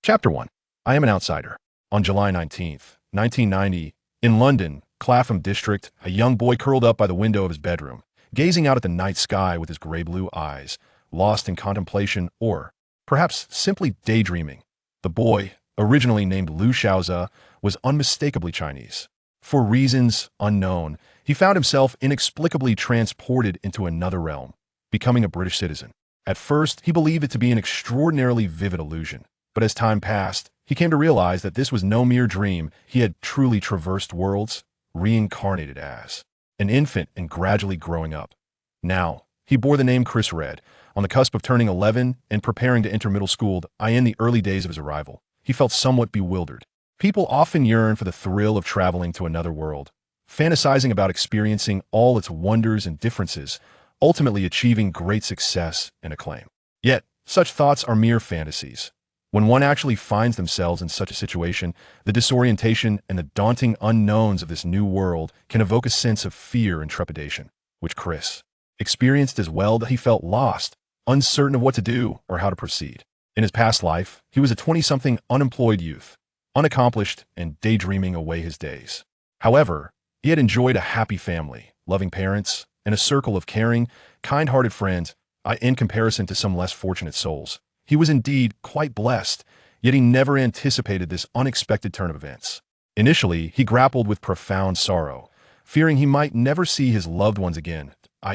Chapter 1. I Am an Outsider. On July 19th, 1990, in London, Clapham District, a young boy curled up by the window of his bedroom, gazing out at the night sky with his gray-blue eyes, lost in contemplation or, perhaps, simply daydreaming. The boy, originally named Liu Xiaoze, was unmistakably Chinese. For reasons unknown, he found himself inexplicably transported into another realm, becoming a British citizen. At first, he believed it to be an extraordinarily vivid illusion. But as time passed, he came to realize that this was no mere dream. He had truly traversed worlds, reincarnated as an infant and gradually growing up. Now, he bore the name Chris Red, on the cusp of turning 11 and preparing to enter middle school. In the early days of his arrival, he felt somewhat bewildered. People often yearn for the thrill of traveling to another world, fantasizing about experiencing all its wonders and differences, ultimately achieving great success and acclaim. Yet, such thoughts are mere fantasies. When one actually finds themselves in such a situation, the disorientation and the daunting unknowns of this new world can evoke a sense of fear and trepidation, which Chris experienced as well. That he felt lost, uncertain of what to do or how to proceed. In his past life, he was a 20-something unemployed youth, unaccomplished and daydreaming away his days. However, he had enjoyed a happy family, loving parents, and a circle of caring, kind-hearted friends. In comparison to some less fortunate souls, he was indeed quite blessed, yet he never anticipated this unexpected turn of events. Initially, he grappled with profound sorrow, fearing he might never see his loved ones again,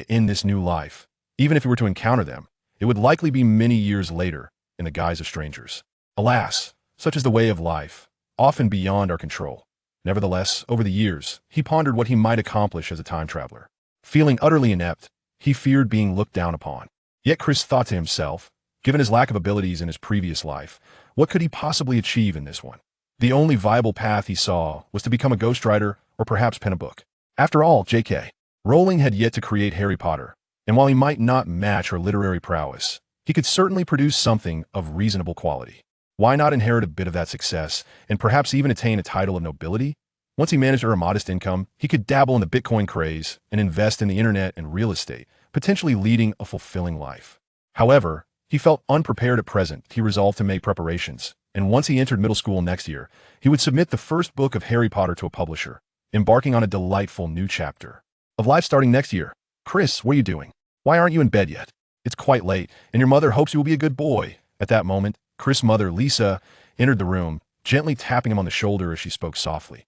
in this new life. Even if he were to encounter them, it would likely be many years later, in the guise of strangers. Alas, such is the way of life, often beyond our control. Nevertheless, over the years, he pondered what he might accomplish as a time traveler. Feeling utterly inept, he feared being looked down upon. Yet Chris thought to himself, given his lack of abilities in his previous life, what could he possibly achieve in this one? The only viable path he saw was to become a ghostwriter or perhaps pen a book. After all, J.K. Rowling had yet to create Harry Potter, and while he might not match her literary prowess, he could certainly produce something of reasonable quality. Why not inherit a bit of that success and perhaps even attain a title of nobility? Once he managed a modest income, he could dabble in the Bitcoin craze and invest in the internet and real estate, potentially leading a fulfilling life. However, he felt unprepared at present. He resolved to make preparations, and once he entered middle school next year, he would submit the first book of Harry Potter to a publisher, embarking on a delightful new chapter of life starting next year. Chris, what are you doing? Why aren't you in bed yet? It's quite late, and your mother hopes you will be a good boy. At that moment, Chris' mother, Lisa, entered the room, gently tapping him on the shoulder as she spoke softly.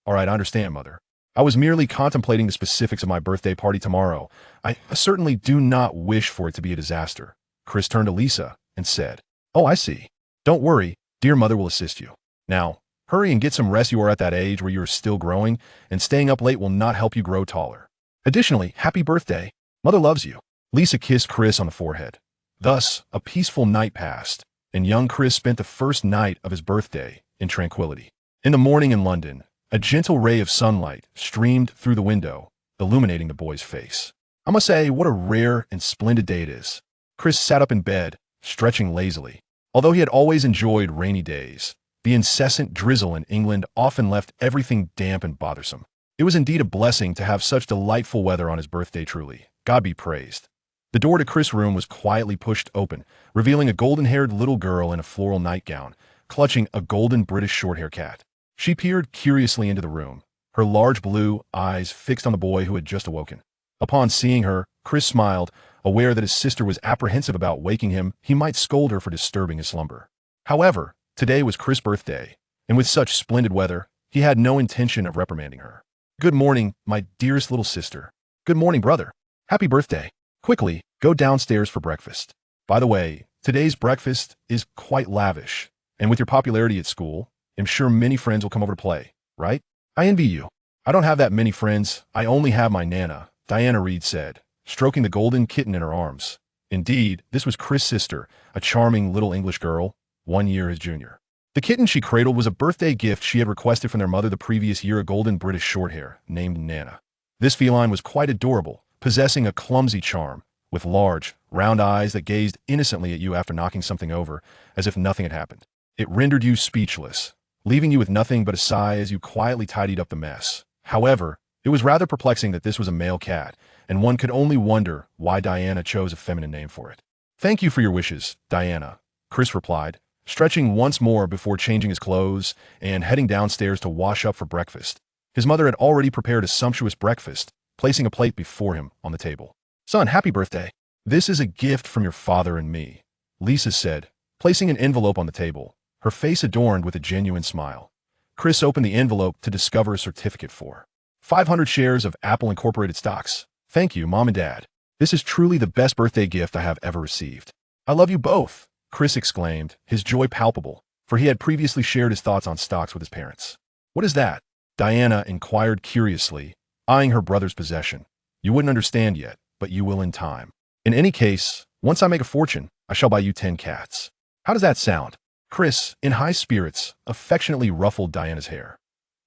All right, I understand, Mother. I was merely contemplating the specifics of my birthday party tomorrow. I certainly do not wish for it to be a disaster. Chris turned to Lisa and said, Oh, I see. Don't worry, dear mother will assist you. Now, hurry and get some rest. You are at that age where you are still growing, and staying up late will not help you grow taller. Additionally, happy birthday. Mother loves you. Lisa kissed Chris on the forehead. Thus, a peaceful night passed, and young Chris spent the first night of his birthday in tranquility. In the morning in London, a gentle ray of sunlight streamed through the window, illuminating the boy's face. I must say, what a rare and splendid day it is. Chris sat up in bed, stretching lazily. Although he had always enjoyed rainy days, the incessant drizzle in England often left everything damp and bothersome. It was indeed a blessing to have such delightful weather on his birthday, truly. God be praised. The door to Chris' room was quietly pushed open, revealing a golden-haired little girl in a floral nightgown, clutching a golden British short-hair cat. She peered curiously into the room, her large blue eyes fixed on the boy who had just awoken. Upon seeing her, Chris smiled, aware that his sister was apprehensive about waking him. He might scold her for disturbing his slumber. However, today was Chris' birthday, and with such splendid weather, he had no intention of reprimanding her. Good morning, my dearest little sister. Good morning, brother. Happy birthday. Quickly, go downstairs for breakfast. By the way, today's breakfast is quite lavish, and with your popularity at school, I'm sure many friends will come over to play, right? I envy you. I don't have that many friends. I only have my Nana, Diana Reed said, stroking the golden kitten in her arms. Indeed, this was Chris' sister, a charming little English girl, 1 year his junior. The kitten she cradled was a birthday gift she had requested from their mother the previous year, a golden British shorthair named Nana. This feline was quite adorable, possessing a clumsy charm, with large, round eyes that gazed innocently at you after knocking something over, as if nothing had happened. It rendered you speechless, leaving you with nothing but a sigh as you quietly tidied up the mess. However, it was rather perplexing that this was a male cat, and one could only wonder why Diana chose a feminine name for it. Thank you for your wishes, Diana, Chris replied, stretching once more before changing his clothes and heading downstairs to wash up for breakfast. His mother had already prepared a sumptuous breakfast, placing a plate before him on the table. "Son, happy birthday. This is a gift from your father and me," Lisa said, placing an envelope on the table, her face adorned with a genuine smile. Chris opened the envelope to discover a certificate for 500 shares of Apple Incorporated stocks. "Thank you, Mom and Dad. This is truly the best birthday gift I have ever received." "I love you both," Chris exclaimed, his joy palpable, for he had previously shared his thoughts on stocks with his parents. "What is that?" Diana inquired curiously, eyeing her brother's possession. "You wouldn't understand yet, but you will in time. In any case, once I make a fortune, I shall buy you 10 cats. How does that sound?" Chris, in high spirits, affectionately ruffled Diana's hair.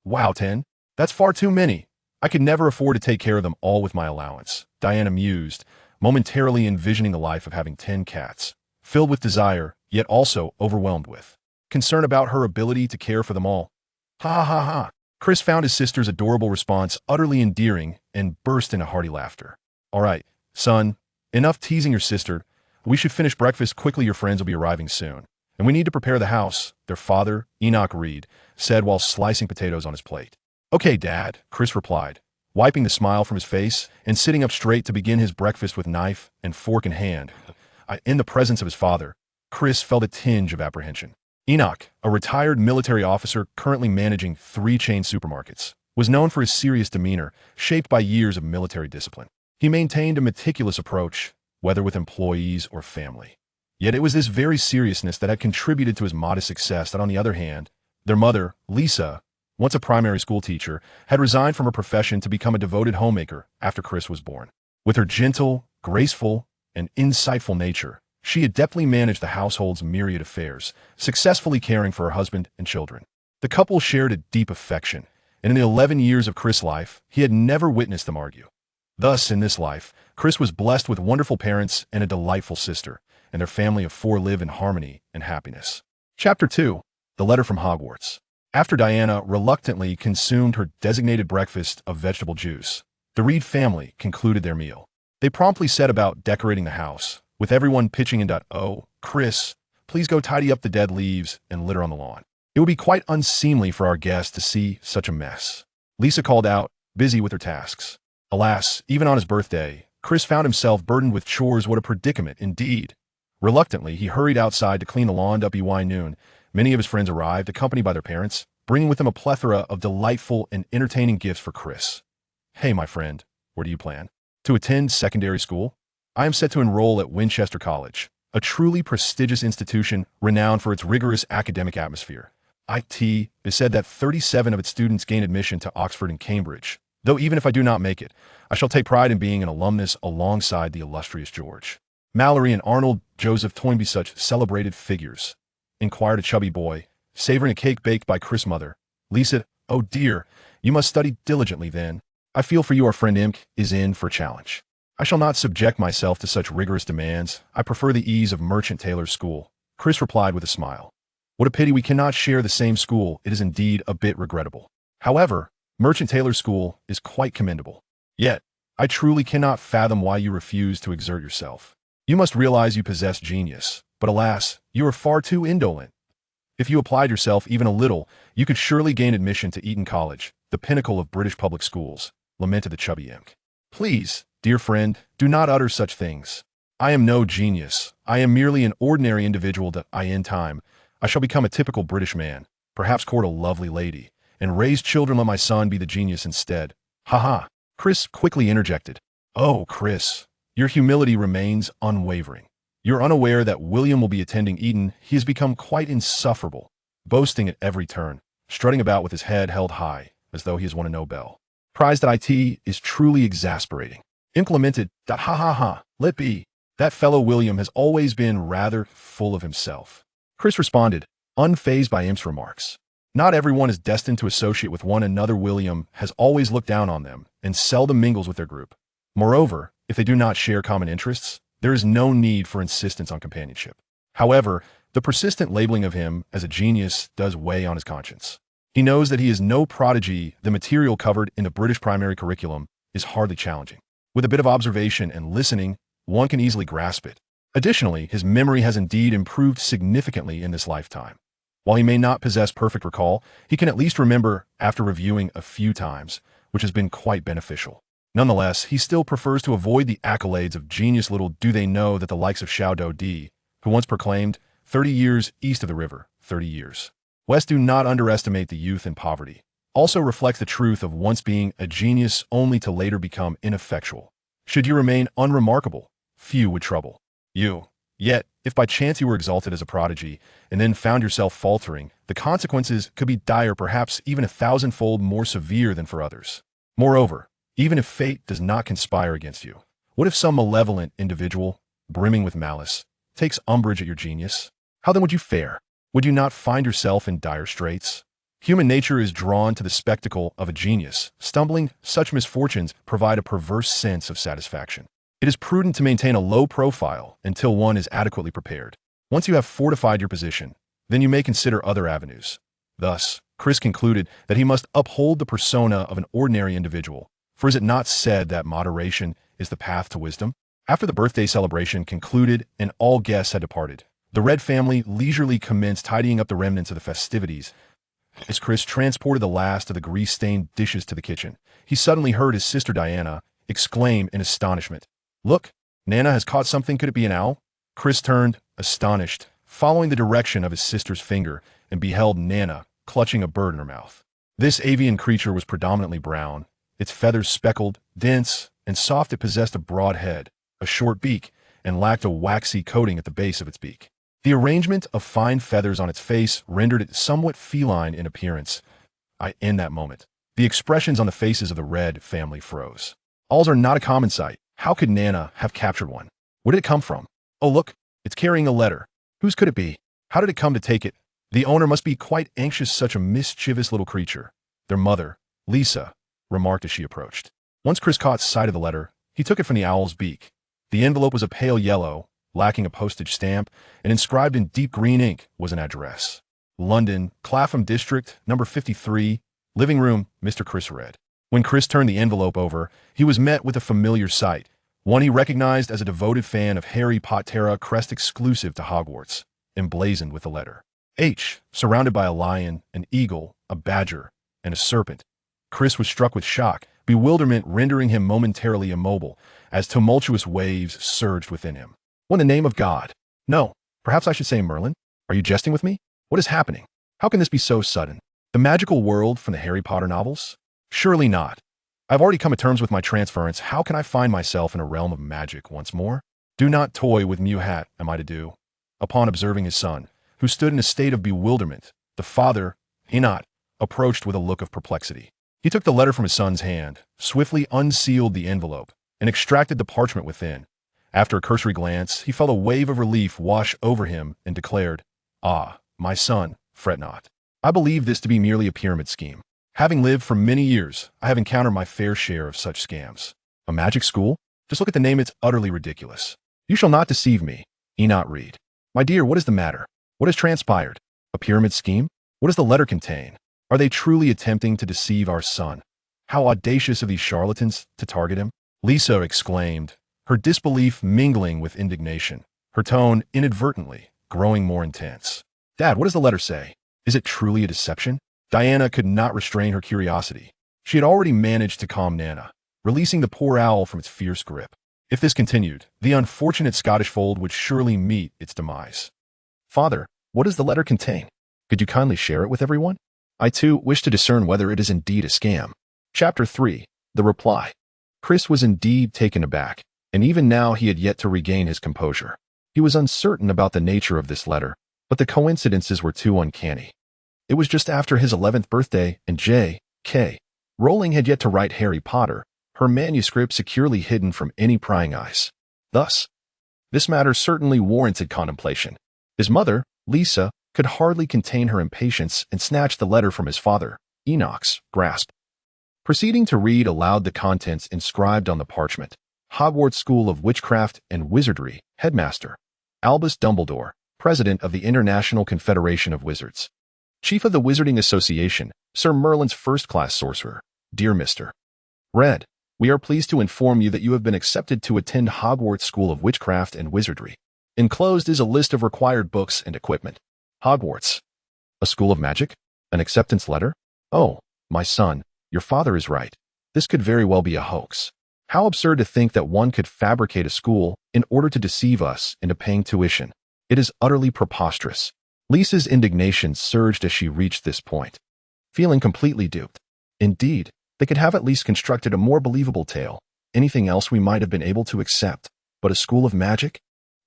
"Wow, 10? That's far too many. I could never afford to take care of them all with my allowance," Diana mused, momentarily envisioning the life of having 10 cats, filled with desire, yet also overwhelmed with concern about her ability to care for them all. "Ha ha ha ha." Chris found his sister's adorable response utterly endearing and burst into hearty laughter. "All right, son, enough teasing your sister. We should finish breakfast quickly. Your friends will be arriving soon. And we need to prepare the house," their father, Enoch Reed, said while slicing potatoes on his plate. "Okay, Dad," Chris replied, wiping the smile from his face and sitting up straight to begin his breakfast with knife and fork in hand. In the presence of his father, Chris felt a tinge of apprehension. Enoch, a retired military officer currently managing 3 chain supermarkets, was known for his serious demeanor, shaped by years of military discipline. He maintained a meticulous approach, whether with employees or family. Yet it was this very seriousness that had contributed to his modest success that, on the other hand, their mother, Lisa, once a primary school teacher, had resigned from her profession to become a devoted homemaker after Chris was born. With her gentle, graceful, and insightful nature, she adeptly managed the household's myriad affairs, successfully caring for her husband and children. The couple shared a deep affection, and in the 11 years of Chris' life, he had never witnessed them argue. Thus, in this life, Chris was blessed with wonderful parents and a delightful sister, and their family of 4 live in harmony and happiness. Chapter 2. The Letter from Hogwarts. After Diana reluctantly consumed her designated breakfast of vegetable juice, the Reed family concluded their meal. They promptly set about decorating the house, with everyone pitching in. "Oh, Chris, please go tidy up the dead leaves and litter on the lawn. It would be quite unseemly for our guests to see such a mess," Lisa called out, busy with her tasks. Alas, even on his birthday, Chris found himself burdened with chores. What a predicament, indeed. Reluctantly, he hurried outside to clean the lawn. By noon, many of his friends arrived, accompanied by their parents, bringing with them a plethora of delightful and entertaining gifts for Chris. "Hey, my friend, where do you plan to attend secondary school?" "I am set to enroll at Winchester College, a truly prestigious institution renowned for its rigorous academic atmosphere. It is said that 37 of its students gain admission to Oxford and Cambridge, though even if I do not make it, I shall take pride in being an alumnus alongside the illustrious George Mallory and Arnold Joseph Toynbee. Such celebrated figures," inquired a chubby boy, savoring a cake baked by Chris' mother. Lisa, "Oh dear, you must study diligently then. I feel for you. Our friend Imk is in for a challenge." "I shall not subject myself to such rigorous demands. I prefer the ease of Merchant Taylor's school," Chris replied with a smile. "What a pity we cannot share the same school. It is indeed a bit regrettable. However, Merchant Taylor's school is quite commendable. Yet, I truly cannot fathom why you refuse to exert yourself. You must realize you possess genius, but alas, you are far too indolent. If you applied yourself even a little, you could surely gain admission to Eton College, the pinnacle of British public schools," lamented the chubby Imk. "Please, dear friend, do not utter such things. I am no genius. I am merely an ordinary individual. In time, I shall become a typical British man, perhaps court a lovely lady, and raise children. Let my son be the genius instead." "Ha ha," Chris quickly interjected. "Oh, Chris, your humility remains unwavering. You're unaware that William will be attending Eton. He has become quite insufferable, boasting at every turn, strutting about with his head held high, as though he has won a Nobel Prize. It is truly exasperating." Imk lamented. "Ha ha ha, let be. That fellow William has always been rather full of himself." Chris responded, unfazed by Imk's remarks. "Not everyone is destined to associate with one another. William has always looked down on them and seldom mingles with their group. Moreover, if they do not share common interests, there is no need for insistence on companionship. However, the persistent labeling of him as a genius does weigh on his conscience. He knows that he is no prodigy. The material covered in the British primary curriculum is hardly challenging. With a bit of observation and listening, one can easily grasp it. Additionally, his memory has indeed improved significantly in this lifetime. While he may not possess perfect recall, he can at least remember after reviewing a few times, which has been quite beneficial. Nonetheless, he still prefers to avoid the accolades of genius. Little do they know that the likes of Xiao Di, who once proclaimed, 30 years east of the river, 30 years west, do not underestimate the youth and poverty, also reflects the truth of once being a genius only to later become ineffectual. Should you remain unremarkable, few would trouble you. Yet, if by chance you were exalted as a prodigy and then found yourself faltering, the consequences could be dire, perhaps even 1,000-fold more severe than for others. Moreover, even if fate does not conspire against you, what if some malevolent individual, brimming with malice, takes umbrage at your genius? How then would you fare? Would you not find yourself in dire straits? Human nature is drawn to the spectacle of a genius stumbling. Such misfortunes provide a perverse sense of satisfaction. It is prudent to maintain a low profile until one is adequately prepared. Once you have fortified your position, then you may consider other avenues. Thus, Chris concluded that he must uphold the persona of an ordinary individual, for is it not said that moderation is the path to wisdom? After the birthday celebration concluded and all guests had departed, the Red family leisurely commenced tidying up the remnants of the festivities. As Chris transported the last of the grease-stained dishes to the kitchen, he suddenly heard his sister Diana exclaim in astonishment, "Look, Nana has caught something. Could it be an owl?" Chris turned, astonished, following the direction of his sister's finger, and beheld Nana clutching a bird in her mouth. This avian creature was predominantly brown, its feathers speckled, dense, and soft. It possessed a broad head, a short beak, and lacked a waxy coating at the base of its beak. The arrangement of fine feathers on its face rendered it somewhat feline in appearance. In that moment, the expressions on the faces of the Red family froze. Owls are not a common sight. How could Nana have captured one? Where did it come from? Oh, look, it's carrying a letter. Whose could it be? How did it come to take it? The owner must be quite anxious. Such a mischievous little creature. Their mother, Lisa, remarked as she approached. Once Chris caught sight of the letter, he took it from the owl's beak. The envelope was a pale yellow, lacking a postage stamp, and inscribed in deep green ink was an address. London, Clapham District, number 53, living room, Mr. Chris read. When Chris turned the envelope over, he was met with a familiar sight, one he recognized as a devoted fan of Harry Potter, crest exclusive to Hogwarts, emblazoned with the letter H, surrounded by a lion, an eagle, a badger, and a serpent. Chris was struck with shock, bewilderment rendering him momentarily immobile, as tumultuous waves surged within him. What in the name of God? No, perhaps I should say Merlin? Are you jesting with me? What is happening? How can this be so sudden? The magical world from the Harry Potter novels? Surely not. I've already come to terms with my transference. How can I find myself in a realm of magic once more? Do not toy with Mew Hat, am I to do? Upon observing his son, who stood in a state of bewilderment, the father, Enoch, approached with a look of perplexity. He took the letter from his son's hand, swiftly unsealed the envelope, and extracted the parchment within. After a cursory glance, he felt a wave of relief wash over him and declared, "Ah, my son, fret not. I believe this to be merely a pyramid scheme. Having lived for many years, I have encountered my fair share of such scams. A magic school? Just look at the name, it's utterly ridiculous. You shall not deceive me." Enoch read. "My dear, what is the matter? What has transpired? A pyramid scheme? What does the letter contain? Are they truly attempting to deceive our son? How audacious of these charlatans to target him?" Lisa exclaimed, her disbelief mingling with indignation, her tone inadvertently growing more intense. "Dad, what does the letter say? Is it truly a deception?" Diana could not restrain her curiosity. She had already managed to calm Nana, releasing the poor owl from its fierce grip. If this continued, the unfortunate Scottish fold would surely meet its demise. "Father, what does the letter contain? Could you kindly share it with everyone? I too wish to discern whether it is indeed a scam." Chapter 3. The Reply. Chris was indeed taken aback, and even now he had yet to regain his composure. He was uncertain about the nature of this letter, but the coincidences were too uncanny. It was just after his 11th birthday, and J.K. Rowling had yet to write Harry Potter, her manuscript securely hidden from any prying eyes. Thus, this matter certainly warranted contemplation. His mother, Lisa, could hardly contain her impatience and snatched the letter from his father, Enoch's, grasp. Proceeding to read aloud the contents inscribed on the parchment, Hogwarts School of Witchcraft and Wizardry, Headmaster, Albus Dumbledore, President of the International Confederation of Wizards. Chief of the Wizarding Association, Sir Merlin's first-class sorcerer, dear Mr. Red, we are pleased to inform you that you have been accepted to attend Hogwarts School of Witchcraft and Wizardry. Enclosed is a list of required books and equipment. Hogwarts. A school of magic? An acceptance letter? Oh, my son, your father is right. This could very well be a hoax. How absurd to think that one could fabricate a school in order to deceive us into paying tuition. It is utterly preposterous. Lisa's indignation surged as she reached this point, feeling completely duped. Indeed, they could have at least constructed a more believable tale. Anything else we might have been able to accept, but a school of magic?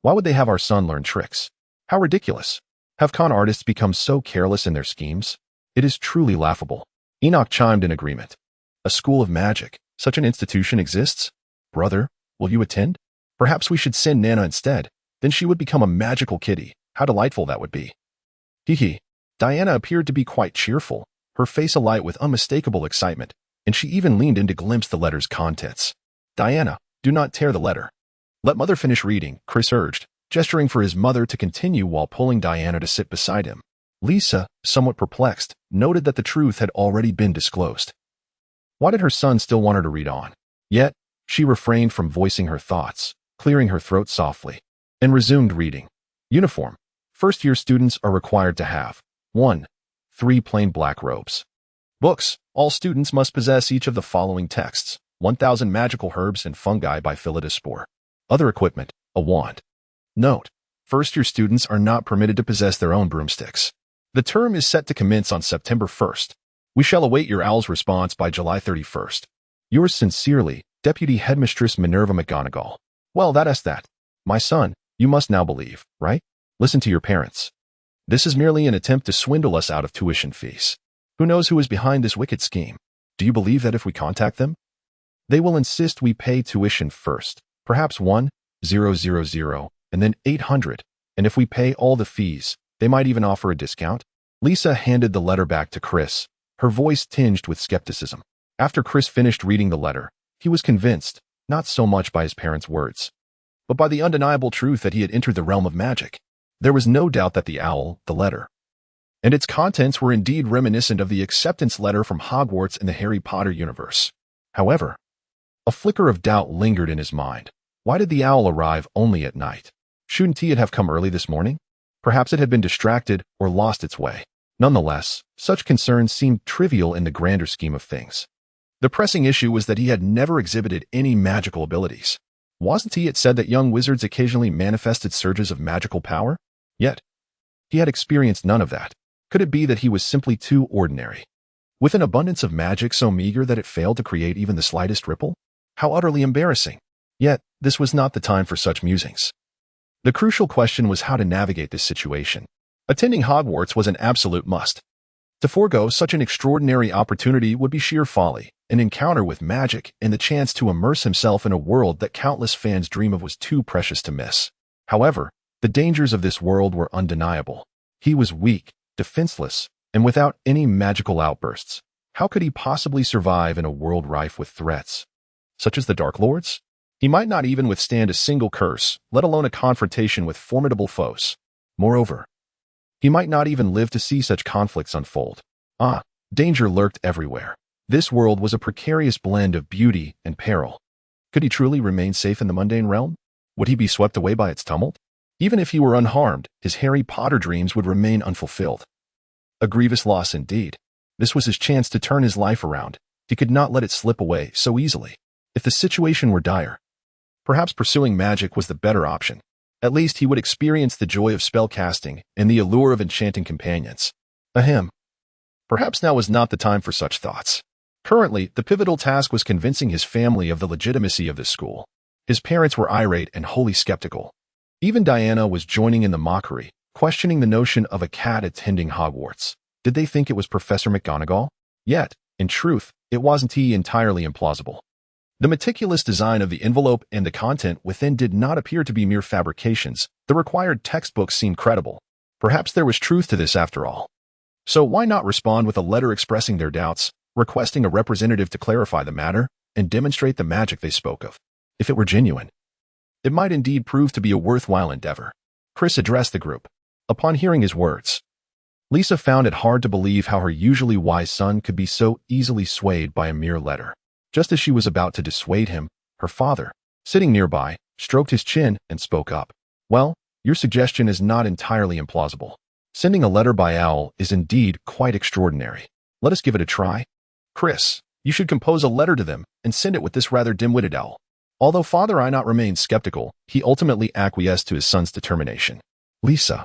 Why would they have our son learn tricks? How ridiculous. Have con artists become so careless in their schemes? It is truly laughable. Enoch chimed in agreement. A school of magic? Such an institution exists? Brother, will you attend? Perhaps we should send Nana instead. Then she would become a magical kitty. How delightful that would be. Hee. Diana appeared to be quite cheerful, her face alight with unmistakable excitement, and she even leaned in to glimpse the letter's contents. Diana, do not tear the letter. Let mother finish reading, Chris urged, gesturing for his mother to continue while pulling Diana to sit beside him. Lisa, somewhat perplexed, noted that the truth had already been disclosed. Why did her son still want her to read on? Yet, she refrained from voicing her thoughts, clearing her throat softly, and resumed reading. Uniform. First-year students are required to have 1. 3 plain black robes. Books. All students must possess each of the following texts. 1,000 Magical Herbs and Fungi by Philidor. Other equipment. A wand. Note. First-year students are not permitted to possess their own broomsticks. The term is set to commence on September 1st. We shall await your owl's response by July 31st. Yours sincerely, Deputy Headmistress Minerva McGonagall. Well, that's that. My son, you must now believe, right? Listen to your parents. This is merely an attempt to swindle us out of tuition fees. Who knows who is behind this wicked scheme? Do you believe that if we contact them, they will insist we pay tuition first, perhaps 1,000, and then 800, and if we pay all the fees, they might even offer a discount? Lisa handed the letter back to Chris, her voice tinged with skepticism. After Chris finished reading the letter, he was convinced, not so much by his parents' words, but by the undeniable truth that he had entered the realm of magic. There was no doubt that the owl, the letter, and its contents were indeed reminiscent of the acceptance letter from Hogwarts in the Harry Potter universe. However, a flicker of doubt lingered in his mind. Why did the owl arrive only at night? Shouldn't he have come early this morning? Perhaps it had been distracted or lost its way. Nonetheless, such concerns seemed trivial in the grander scheme of things. The pressing issue was that he had never exhibited any magical abilities. Wasn't it said that young wizards occasionally manifested surges of magical power? Yet, he had experienced none of that. Could it be that he was simply too ordinary, with an abundance of magic so meager that it failed to create even the slightest ripple? How utterly embarrassing. Yet, this was not the time for such musings. The crucial question was how to navigate this situation. Attending Hogwarts was an absolute must. To forego such an extraordinary opportunity would be sheer folly. An encounter with magic and the chance to immerse himself in a world that countless fans dream of was too precious to miss. However, the dangers of this world were undeniable. He was weak, defenseless, and without any magical outbursts. How could he possibly survive in a world rife with threats, such as the Dark Lords? He might not even withstand a single curse, let alone a confrontation with formidable foes. Moreover, he might not even live to see such conflicts unfold. Danger lurked everywhere. This world was a precarious blend of beauty and peril. Could he truly remain safe in the mundane realm? Would he be swept away by its tumult? Even if he were unharmed, his Harry Potter dreams would remain unfulfilled. A grievous loss indeed. This was his chance to turn his life around. He could not let it slip away so easily. If the situation were dire, perhaps pursuing magic was the better option. At least he would experience the joy of spellcasting and the allure of enchanting companions. Ahem. Perhaps now was not the time for such thoughts. Currently, the pivotal task was convincing his family of the legitimacy of this school. His parents were irate and wholly skeptical. Even Diana was joining in the mockery, questioning the notion of a cat attending Hogwarts. Did they think it was Professor McGonagall? Yet, in truth, it wasn't entirely implausible. The meticulous design of the envelope and the content within did not appear to be mere fabrications. The required textbooks seemed credible. Perhaps there was truth to this after all. So why not respond with a letter expressing their doubts, requesting a representative to clarify the matter, and demonstrate the magic they spoke of? If it were genuine, it might indeed prove to be a worthwhile endeavor. Chris addressed the group. Upon hearing his words, Lisa found it hard to believe how her usually wise son could be so easily swayed by a mere letter. Just as she was about to dissuade him, her father, sitting nearby, stroked his chin and spoke up. Well, Your suggestion is not entirely implausible. Sending a letter by owl is indeed quite extraordinary. Let us give it a try. Chris, you should compose a letter to them and send it with this rather dim-witted owl. Although Father Einot remained skeptical, he ultimately acquiesced to his son's determination. Lisa,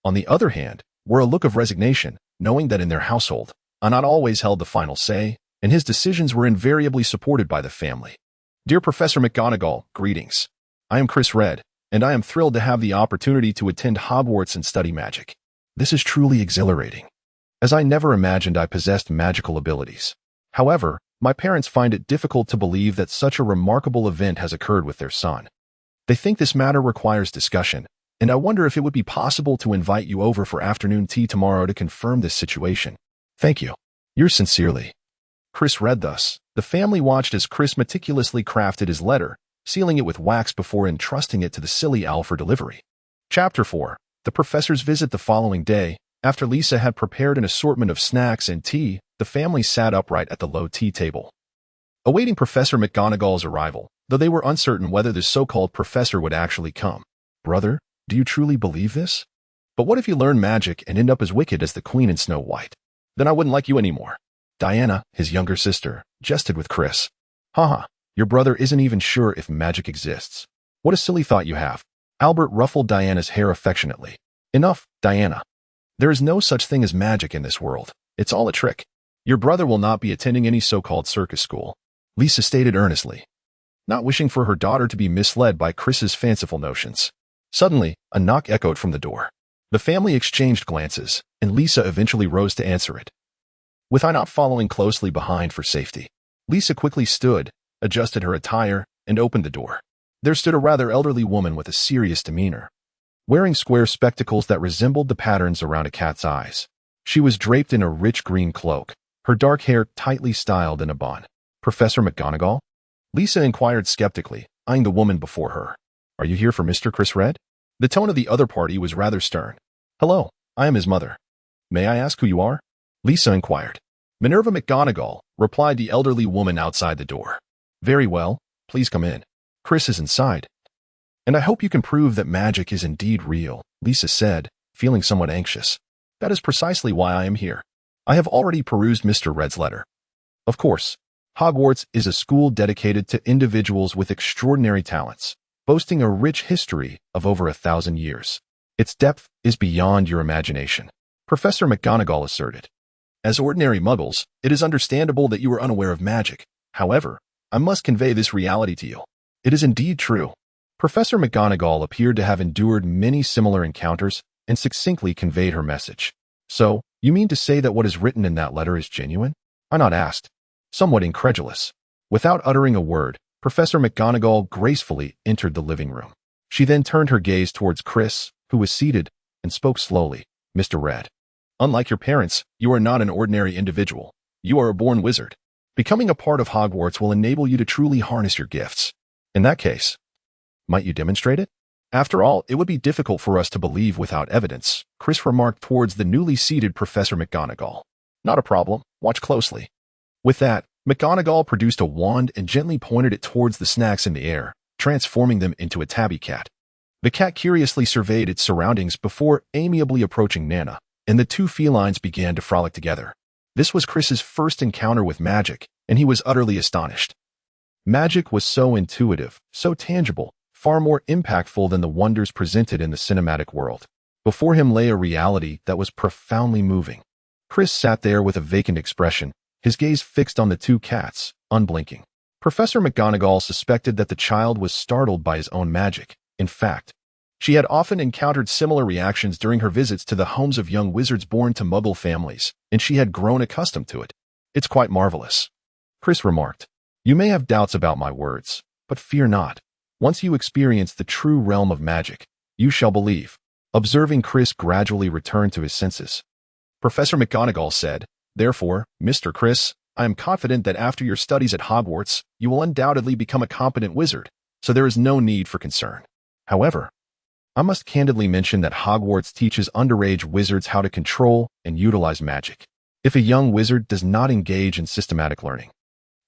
on the other hand, wore a look of resignation, knowing that in their household, Einot always held the final say, and his decisions were invariably supported by the family. Dear Professor McGonagall, greetings. I am Chris Red, and I am thrilled to have the opportunity to attend Hogwarts and study magic. This is truly exhilarating, as I never imagined I possessed magical abilities. However, my parents find it difficult to believe that such a remarkable event has occurred with their son. They think this matter requires discussion, and I wonder if it would be possible to invite you over for afternoon tea tomorrow to confirm this situation. Thank you. Yours sincerely. Chris read thus. The family watched as Chris meticulously crafted his letter, sealing it with wax before entrusting it to the silly owl for delivery. Chapter 4. The professor's visit. The following day, after Lisa had prepared an assortment of snacks and tea, the family sat upright at the low tea table, awaiting Professor McGonagall's arrival, though they were uncertain whether the so-called professor would actually come. Brother, do you truly believe this? But what if you learn magic and end up as wicked as the Queen in Snow White? Then I wouldn't like you anymore. Diana, his younger sister, jested with Chris. Haha, your brother isn't even sure if magic exists. What a silly thought you have. Albert ruffled Diana's hair affectionately. Enough, Diana. There is no such thing as magic in this world. It's all a trick. Your brother will not be attending any so-called circus school, Lisa stated earnestly, not wishing for her daughter to be misled by Chris's fanciful notions. Suddenly, a knock echoed from the door. The family exchanged glances, and Lisa eventually rose to answer it. With Einot following closely behind for safety, Lisa quickly stood, adjusted her attire, and opened the door. There stood a rather elderly woman with a serious demeanor, wearing square spectacles that resembled the patterns around a cat's eyes. She was draped in a rich green cloak, her dark hair tightly styled in a bun. Professor McGonagall? Lisa inquired skeptically, eyeing the woman before her. Are you here for Mr. Chris Red? The tone of the other party was rather stern. Hello, I am his mother. May I ask who you are? Lisa inquired. Minerva McGonagall, replied the elderly woman outside the door. Very well, please come in. Chris is inside. And I hope you can prove that magic is indeed real, Lisa said, feeling somewhat anxious. That is precisely why I am here. I have already perused Mr. Red's letter. Of course, Hogwarts is a school dedicated to individuals with extraordinary talents, boasting a rich history of over 1,000 years. Its depth is beyond your imagination, Professor McGonagall asserted. As ordinary muggles, it is understandable that you are unaware of magic. However, I must convey this reality to you. It is indeed true. Professor McGonagall appeared to have endured many similar encounters and succinctly conveyed her message. So, you mean to say that what is written in that letter is genuine? Einot asked, somewhat incredulous. Without uttering a word, Professor McGonagall gracefully entered the living room. She then turned her gaze towards Chris, who was seated, and spoke slowly. Mr. Red, unlike your parents, you are not an ordinary individual. You are a born wizard. Becoming a part of Hogwarts will enable you to truly harness your gifts. In that case, might you demonstrate it? After all, it would be difficult for us to believe without evidence, Chris remarked towards the newly seated Professor McGonagall. Not a problem. Watch closely. With that, McGonagall produced a wand and gently pointed it towards the snacks in the air, transforming them into a tabby cat. The cat curiously surveyed its surroundings before amiably approaching Nana, and the two felines began to frolic together. This was Chris's first encounter with magic, and he was utterly astonished. Magic was so intuitive, so tangible, far more impactful than the wonders presented in the cinematic world. Before him lay a reality that was profoundly moving. Chris sat there with a vacant expression, his gaze fixed on the two cats, unblinking. Professor McGonagall suspected that the child was startled by his own magic. In fact, she had often encountered similar reactions during her visits to the homes of young wizards born to Muggle families, and she had grown accustomed to it. It's quite marvelous, Chris remarked. You may have doubts about my words, but fear not. Once you experience the true realm of magic, you shall believe. Observing Chris gradually return to his senses, Professor McGonagall said, Therefore, Mr. Chris, I am confident that after your studies at Hogwarts, you will undoubtedly become a competent wizard, so there is no need for concern. However, I must candidly mention that Hogwarts teaches underage wizards how to control and utilize magic. If a young wizard does not engage in systematic learning,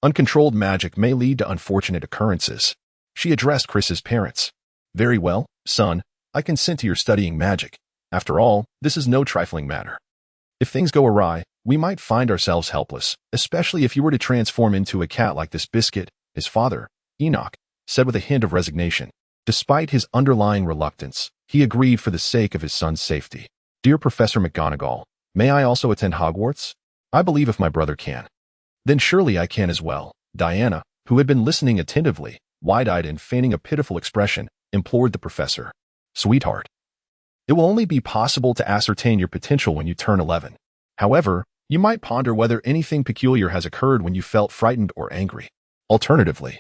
uncontrolled magic may lead to unfortunate occurrences. She addressed Chris's parents. Very well, son, I consent to your studying magic. After all, this is no trifling matter. If things go awry, we might find ourselves helpless, especially if you were to transform into a cat like this biscuit, his father, Enoch, said with a hint of resignation. Despite his underlying reluctance, he agreed for the sake of his son's safety. Dear Professor McGonagall, may I also attend Hogwarts? I believe if my brother can. Then surely I can as well. Diana, who had been listening attentively, wide-eyed and feigning a pitiful expression, implored the professor. Sweetheart, it will only be possible to ascertain your potential when you turn 11. However, you might ponder whether anything peculiar has occurred when you felt frightened or angry. Alternatively,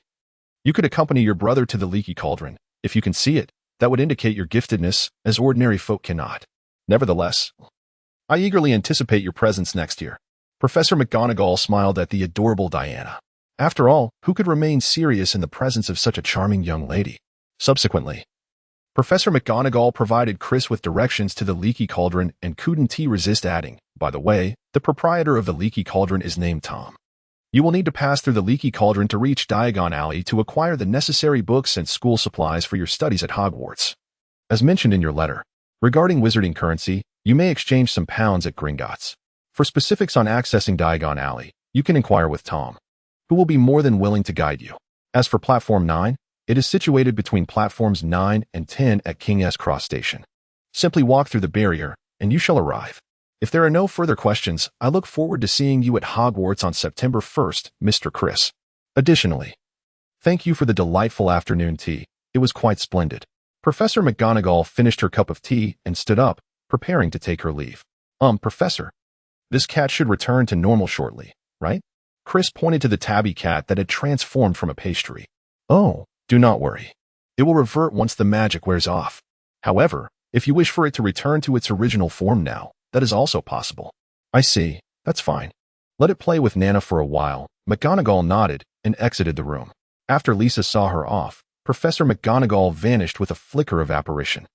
you could accompany your brother to the Leaky Cauldron. If you can see it, that would indicate your giftedness, as ordinary folk cannot. Nevertheless, I eagerly anticipate your presence next year. Professor McGonagall smiled at the adorable Diana. After all, who could remain serious in the presence of such a charming young lady? Subsequently, Professor McGonagall provided Chris with directions to the Leaky Cauldron and couldn't resist adding, by the way, the proprietor of the Leaky Cauldron is named Tom. You will need to pass through the Leaky Cauldron to reach Diagon Alley to acquire the necessary books and school supplies for your studies at Hogwarts. As mentioned in your letter, regarding wizarding currency, you may exchange some pounds at Gringotts. For specifics on accessing Diagon Alley, you can inquire with Tom, who will be more than willing to guide you. As for Platform 9, it is situated between Platforms 9 and 10 at King's Cross Station. Simply walk through the barrier, and you shall arrive. If there are no further questions, I look forward to seeing you at Hogwarts on September 1st, Mr. Chris. Additionally, thank you for the delightful afternoon tea. It was quite splendid. Professor McGonagall finished her cup of tea and stood up, preparing to take her leave. Professor, this cat should return to normal shortly, right? Chris pointed to the tabby cat that had transformed from a pastry. Oh, do not worry. It will revert once the magic wears off. However, if you wish for it to return to its original form now, that is also possible. I see. That's fine. Let it play with Nana for a while. McGonagall nodded and exited the room. After Lisa saw her off, Professor McGonagall vanished with a flicker of apparition.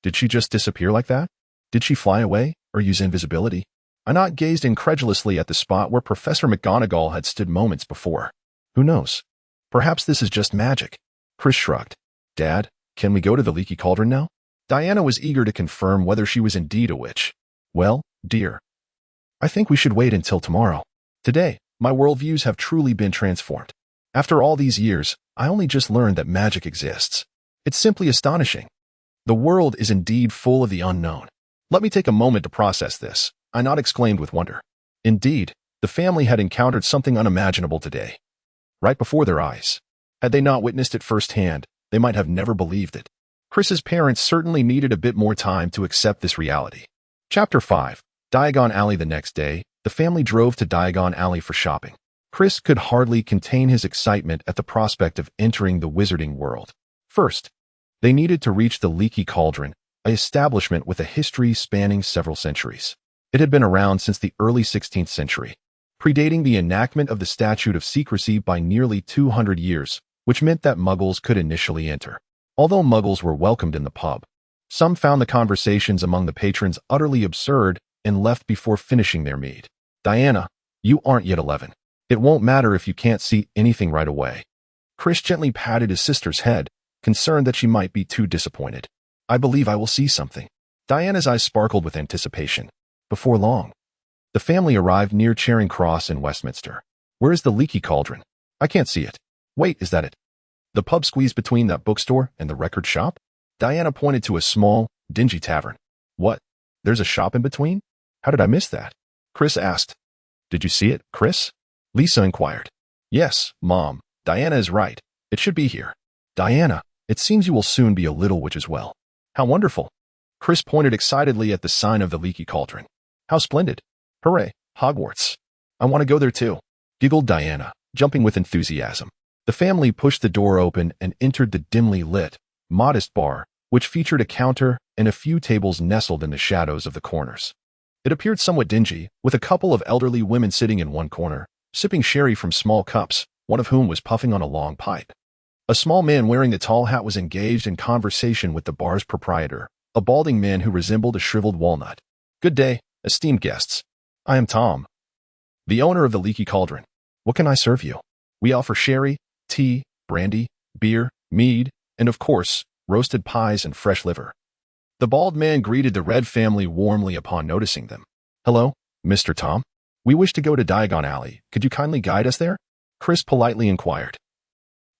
Did she just disappear like that? Did she fly away or use invisibility? Anat gazed incredulously at the spot where Professor McGonagall had stood moments before. Who knows? Perhaps this is just magic. Chris shrugged. Dad, can we go to the Leaky Cauldron now? Diana was eager to confirm whether she was indeed a witch. Well, dear, I think we should wait until tomorrow. Today, my worldviews have truly been transformed. After all these years, I only just learned that magic exists. It's simply astonishing. The world is indeed full of the unknown. Let me take a moment to process this, Anat exclaimed with wonder. Indeed, the family had encountered something unimaginable today. Right before their eyes. Had they not witnessed it firsthand, they might have never believed it. Chris's parents certainly needed a bit more time to accept this reality. Chapter 5. Diagon Alley. The next day, the family drove to Diagon Alley for shopping. Chris could hardly contain his excitement at the prospect of entering the wizarding world. First, they needed to reach the Leaky Cauldron, an establishment with a history spanning several centuries. It had been around since the early 16th century, predating the enactment of the Statute of Secrecy by nearly 200 years, which meant that Muggles could initially enter. Although Muggles were welcomed in the pub, some found the conversations among the patrons utterly absurd and left before finishing their mead. Diana, you aren't yet 11. It won't matter if you can't see anything right away. Chris gently patted his sister's head, concerned that she might be too disappointed. I believe I will see something. Diana's eyes sparkled with anticipation. Before long, the family arrived near Charing Cross in Westminster. Where is the Leaky Cauldron? I can't see it. Wait, is that it? The pub squeezed between that bookstore and the record shop? Diana pointed to a small, dingy tavern. What? There's a shop in between? How did I miss that? Chris asked. Did you see it, Chris? Lisa inquired. Yes, Mom. Diana is right. It should be here. Diana, it seems you will soon be a little witch as well. How wonderful. Chris pointed excitedly at the sign of the Leaky Cauldron. How splendid. Hooray, Hogwarts. I want to go there too, giggled Diana, jumping with enthusiasm. The family pushed the door open and entered the dimly lit, modest bar, which featured a counter and a few tables nestled in the shadows of the corners. It appeared somewhat dingy, with a couple of elderly women sitting in one corner, sipping sherry from small cups, one of whom was puffing on a long pipe. A small man wearing a tall hat was engaged in conversation with the bar's proprietor, a balding man who resembled a shriveled walnut. Good day, esteemed guests. I am Tom, the owner of the Leaky Cauldron. What can I serve you? We offer sherry, tea, brandy, beer, mead, and of course, roasted pies and fresh liver. The bald man greeted the Red family warmly upon noticing them. "Hello, Mr. Tom. We wish to go to Diagon Alley. Could you kindly guide us there?" Chris politely inquired.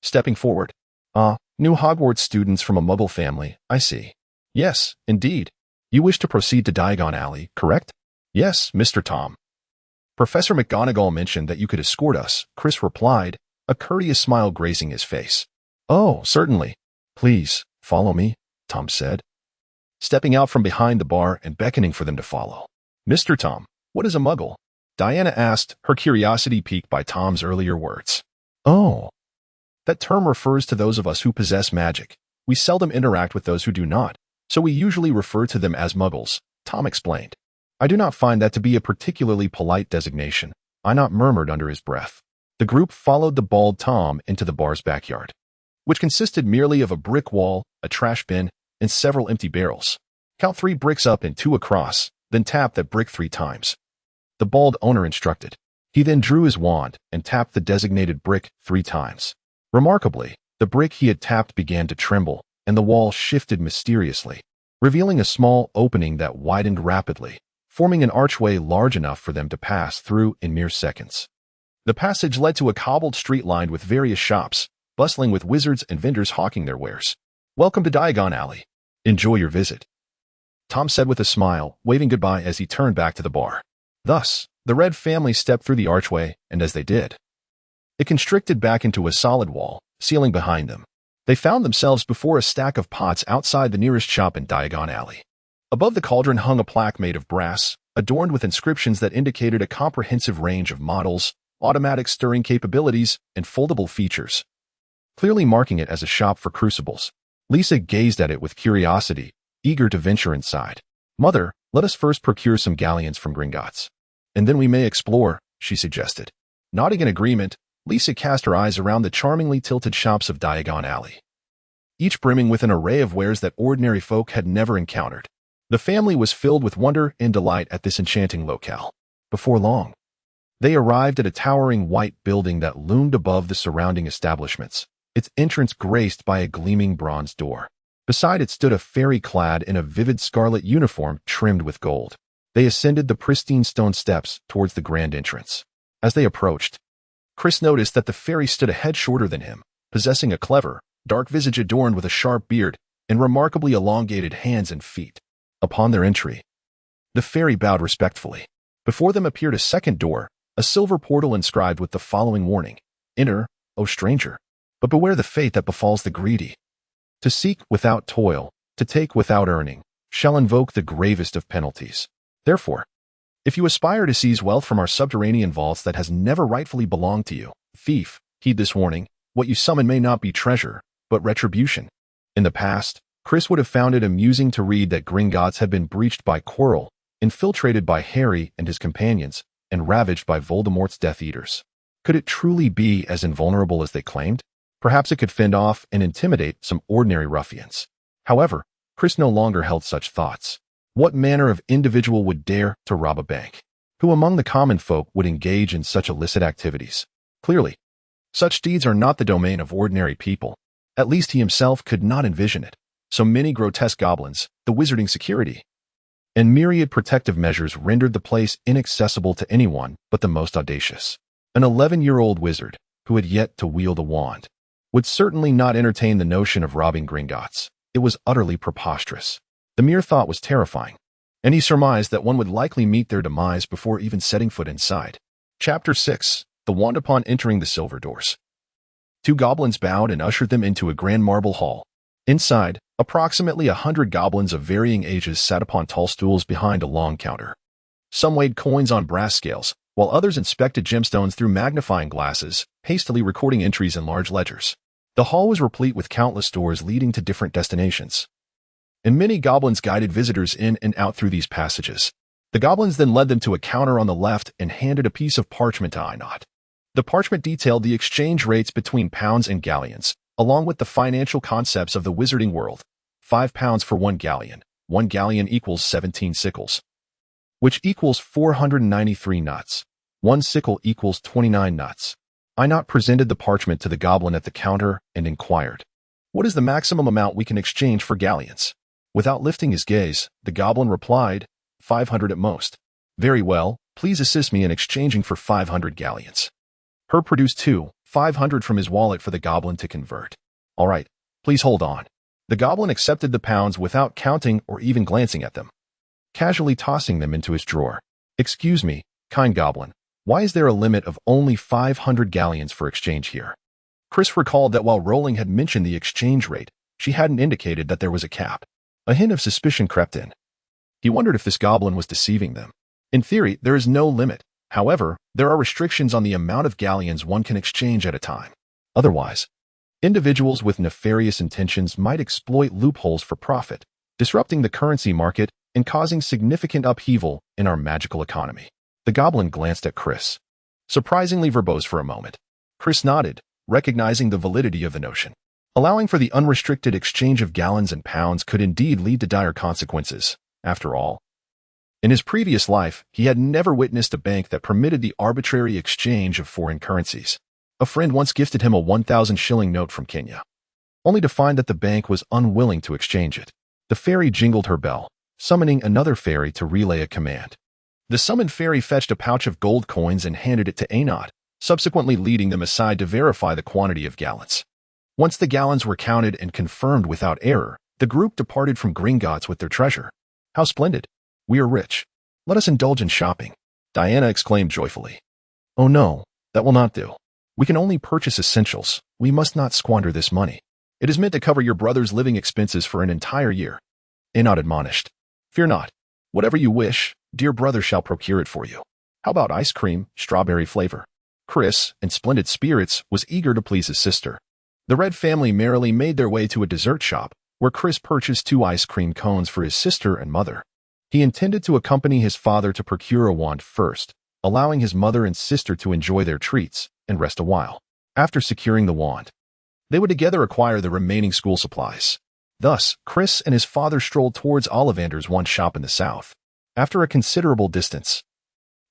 Stepping forward. New Hogwarts students from a Muggle family, I see. Yes, indeed. You wish to proceed to Diagon Alley, correct? Yes, Mr. Tom. Professor McGonagall mentioned that you could escort us, Chris replied, a courteous smile gracing his face. Oh, certainly. Please, follow me, Tom said, stepping out from behind the bar and beckoning for them to follow. Mr. Tom, what is a Muggle? Diana asked, her curiosity piqued by Tom's earlier words. Oh. That term refers to those of us who possess magic. We seldom interact with those who do not, so we usually refer to them as Muggles, Tom explained. I do not find that to be a particularly polite designation, I murmured under his breath. The group followed the bald Tom into the bar's backyard, which consisted merely of a brick wall, a trash bin, and several empty barrels. Count 3 bricks up and 2 across, then tap that brick 3 times. The bald owner instructed. He then drew his wand and tapped the designated brick 3 times. Remarkably, the brick he had tapped began to tremble, and the wall shifted mysteriously, revealing a small opening that widened rapidly, forming an archway large enough for them to pass through in mere seconds. The passage led to a cobbled street lined with various shops, bustling with wizards and vendors hawking their wares. Welcome to Diagon Alley. Enjoy your visit, Tom said with a smile, waving goodbye as he turned back to the bar. Thus, the Red family stepped through the archway, and as they did, it constricted back into a solid wall, ceiling behind them. They found themselves before a stack of pots outside the nearest shop in Diagon Alley. Above the cauldron hung a plaque made of brass, adorned with inscriptions that indicated a comprehensive range of models, automatic stirring capabilities, and foldable features, clearly marking it as a shop for crucibles. Lisa gazed at it with curiosity, eager to venture inside. Mother, let us first procure some galleons from Gringotts, and then we may explore, she suggested. Nodding in agreement, Lisa cast her eyes around the charmingly tilted shops of Diagon Alley, each brimming with an array of wares that ordinary folk had never encountered. The family was filled with wonder and delight at this enchanting locale. Before long, they arrived at a towering white building that loomed above the surrounding establishments, its entrance graced by a gleaming bronze door. Beside it stood a fairy clad in a vivid scarlet uniform trimmed with gold. They ascended the pristine stone steps towards the grand entrance. As they approached, Chris noticed that the fairy stood a head shorter than him, possessing a clever, dark visage adorned with a sharp beard and remarkably elongated hands and feet. Upon their entry, the fairy bowed respectfully. Before them appeared a second door, a silver portal inscribed with the following warning: Enter, O stranger, but beware the fate that befalls the greedy. To seek without toil, to take without earning, shall invoke the gravest of penalties. Therefore, if you aspire to seize wealth from our subterranean vaults that has never rightfully belonged to you, thief, heed this warning: what you summon may not be treasure, but retribution. In the past, Chris would have found it amusing to read that Gringotts had been breached by Quirrell, infiltrated by Harry and his companions, and ravaged by Voldemort's Death Eaters. Could it truly be as invulnerable as they claimed? Perhaps it could fend off and intimidate some ordinary ruffians. However, Chris no longer held such thoughts. What manner of individual would dare to rob a bank? Who among the common folk would engage in such illicit activities? Clearly, such deeds are not the domain of ordinary people. At least he himself could not envision it. So many grotesque goblins, the wizarding security, and myriad protective measures rendered the place inaccessible to anyone but the most audacious. An 11-year-old wizard, who had yet to wield a wand, would certainly not entertain the notion of robbing Gringotts. It was utterly preposterous. The mere thought was terrifying, and he surmised that one would likely meet their demise before even setting foot inside. Chapter 6. The Wand. Upon entering the silver doors, 2 goblins bowed and ushered them into a grand marble hall. Inside, approximately 100 goblins of varying ages sat upon tall stools behind a long counter. Some weighed coins on brass scales, while others inspected gemstones through magnifying glasses, hastily recording entries in large ledgers. The hall was replete with countless doors leading to different destinations, and many goblins guided visitors in and out through these passages. The goblins then led them to a counter on the left and handed a piece of parchment to Einot. The parchment detailed the exchange rates between pounds and galleons, along with the financial concepts of the wizarding world. 5 pounds for 1 galleon. 1 galleon equals 17 sickles, which equals 493 nuts. 1 sickle equals 29 nuts. Einot presented the parchment to the goblin at the counter and inquired, "What is the maximum amount we can exchange for galleons?" Without lifting his gaze, the goblin replied, 500 at most. Very well, please assist me in exchanging for 500 galleons. Herb produced 500 from his wallet for the goblin to convert. All right, please hold on. The goblin accepted the pounds without counting or even glancing at them, casually tossing them into his drawer. Excuse me, kind goblin, why is there a limit of only 500 galleons for exchange here? Chris recalled that while Rowling had mentioned the exchange rate, she hadn't indicated that there was a cap. A hint of suspicion crept in. He wondered if this goblin was deceiving them. In theory, there is no limit. However, there are restrictions on the amount of galleons one can exchange at a time. Otherwise, individuals with nefarious intentions might exploit loopholes for profit, disrupting the currency market and causing significant upheaval in our magical economy. The goblin glanced at Chris, surprisingly verbose for a moment. Chris nodded, recognizing the validity of the notion. Allowing for the unrestricted exchange of gallons and pounds could indeed lead to dire consequences, after all. In his previous life, he had never witnessed a bank that permitted the arbitrary exchange of foreign currencies. A friend once gifted him a 1,000 shilling note from Kenya, only to find that the bank was unwilling to exchange it. The fairy jingled her bell, summoning another fairy to relay a command. The summoned fairy fetched a pouch of gold coins and handed it to Anod, subsequently leading them aside to verify the quantity of gallons. Once the gallons were counted and confirmed without error, the group departed from Gringotts with their treasure. How splendid! We are rich. Let us indulge in shopping, Diana exclaimed joyfully. Oh no, that will not do. We can only purchase essentials. We must not squander this money. It is meant to cover your brother's living expenses for an entire year. Anod admonished. Fear not. Whatever you wish, dear brother shall procure it for you. How about ice cream, strawberry flavor? Chris, in splendid spirits, was eager to please his sister. The Red family merrily made their way to a dessert shop, where Chris purchased 2 ice cream cones for his sister and mother. He intended to accompany his father to procure a wand first, allowing his mother and sister to enjoy their treats and rest a while. After securing the wand, they would together acquire the remaining school supplies. Thus, Chris and his father strolled towards Ollivander's wand shop in the south. After a considerable distance,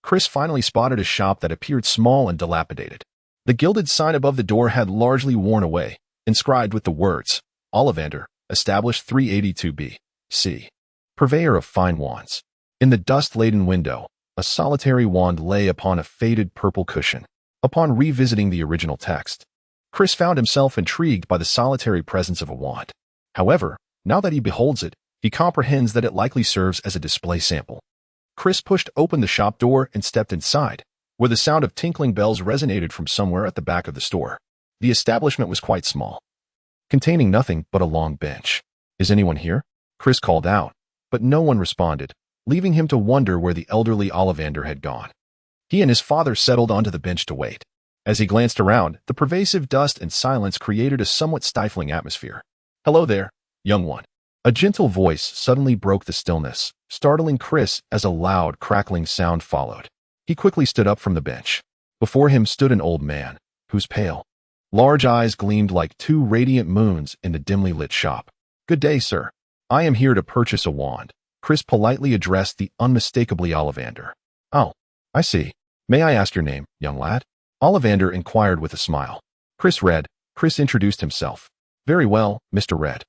Chris finally spotted a shop that appeared small and dilapidated. The gilded sign above the door had largely worn away, inscribed with the words, Ollivander, established 382 B.C. Purveyor of fine wands. In the dust-laden window, a solitary wand lay upon a faded purple cushion. Upon revisiting the original text, Chris found himself intrigued by the solitary presence of a wand. However, now that he beholds it, he comprehends that it likely serves as a display sample. Chris pushed open the shop door and stepped inside, where the sound of tinkling bells resonated from somewhere at the back of the store. The establishment was quite small, containing nothing but a long bench. Is anyone here? Chris called out, but no one responded, leaving him to wonder where the elderly Ollivander had gone. He and his father settled onto the bench to wait. As he glanced around, the pervasive dust and silence created a somewhat stifling atmosphere. Hello there, young one. A gentle voice suddenly broke the stillness, startling Chris as a loud, crackling sound followed. He quickly stood up from the bench. Before him stood an old man, whose pale, large eyes gleamed like 2 radiant moons in the dimly lit shop. Good day, sir. I am here to purchase a wand. Chris politely addressed the unmistakably Ollivander. Oh, I see. May I ask your name, young lad? Ollivander inquired with a smile. Chris introduced himself. Very well, Mr. Red.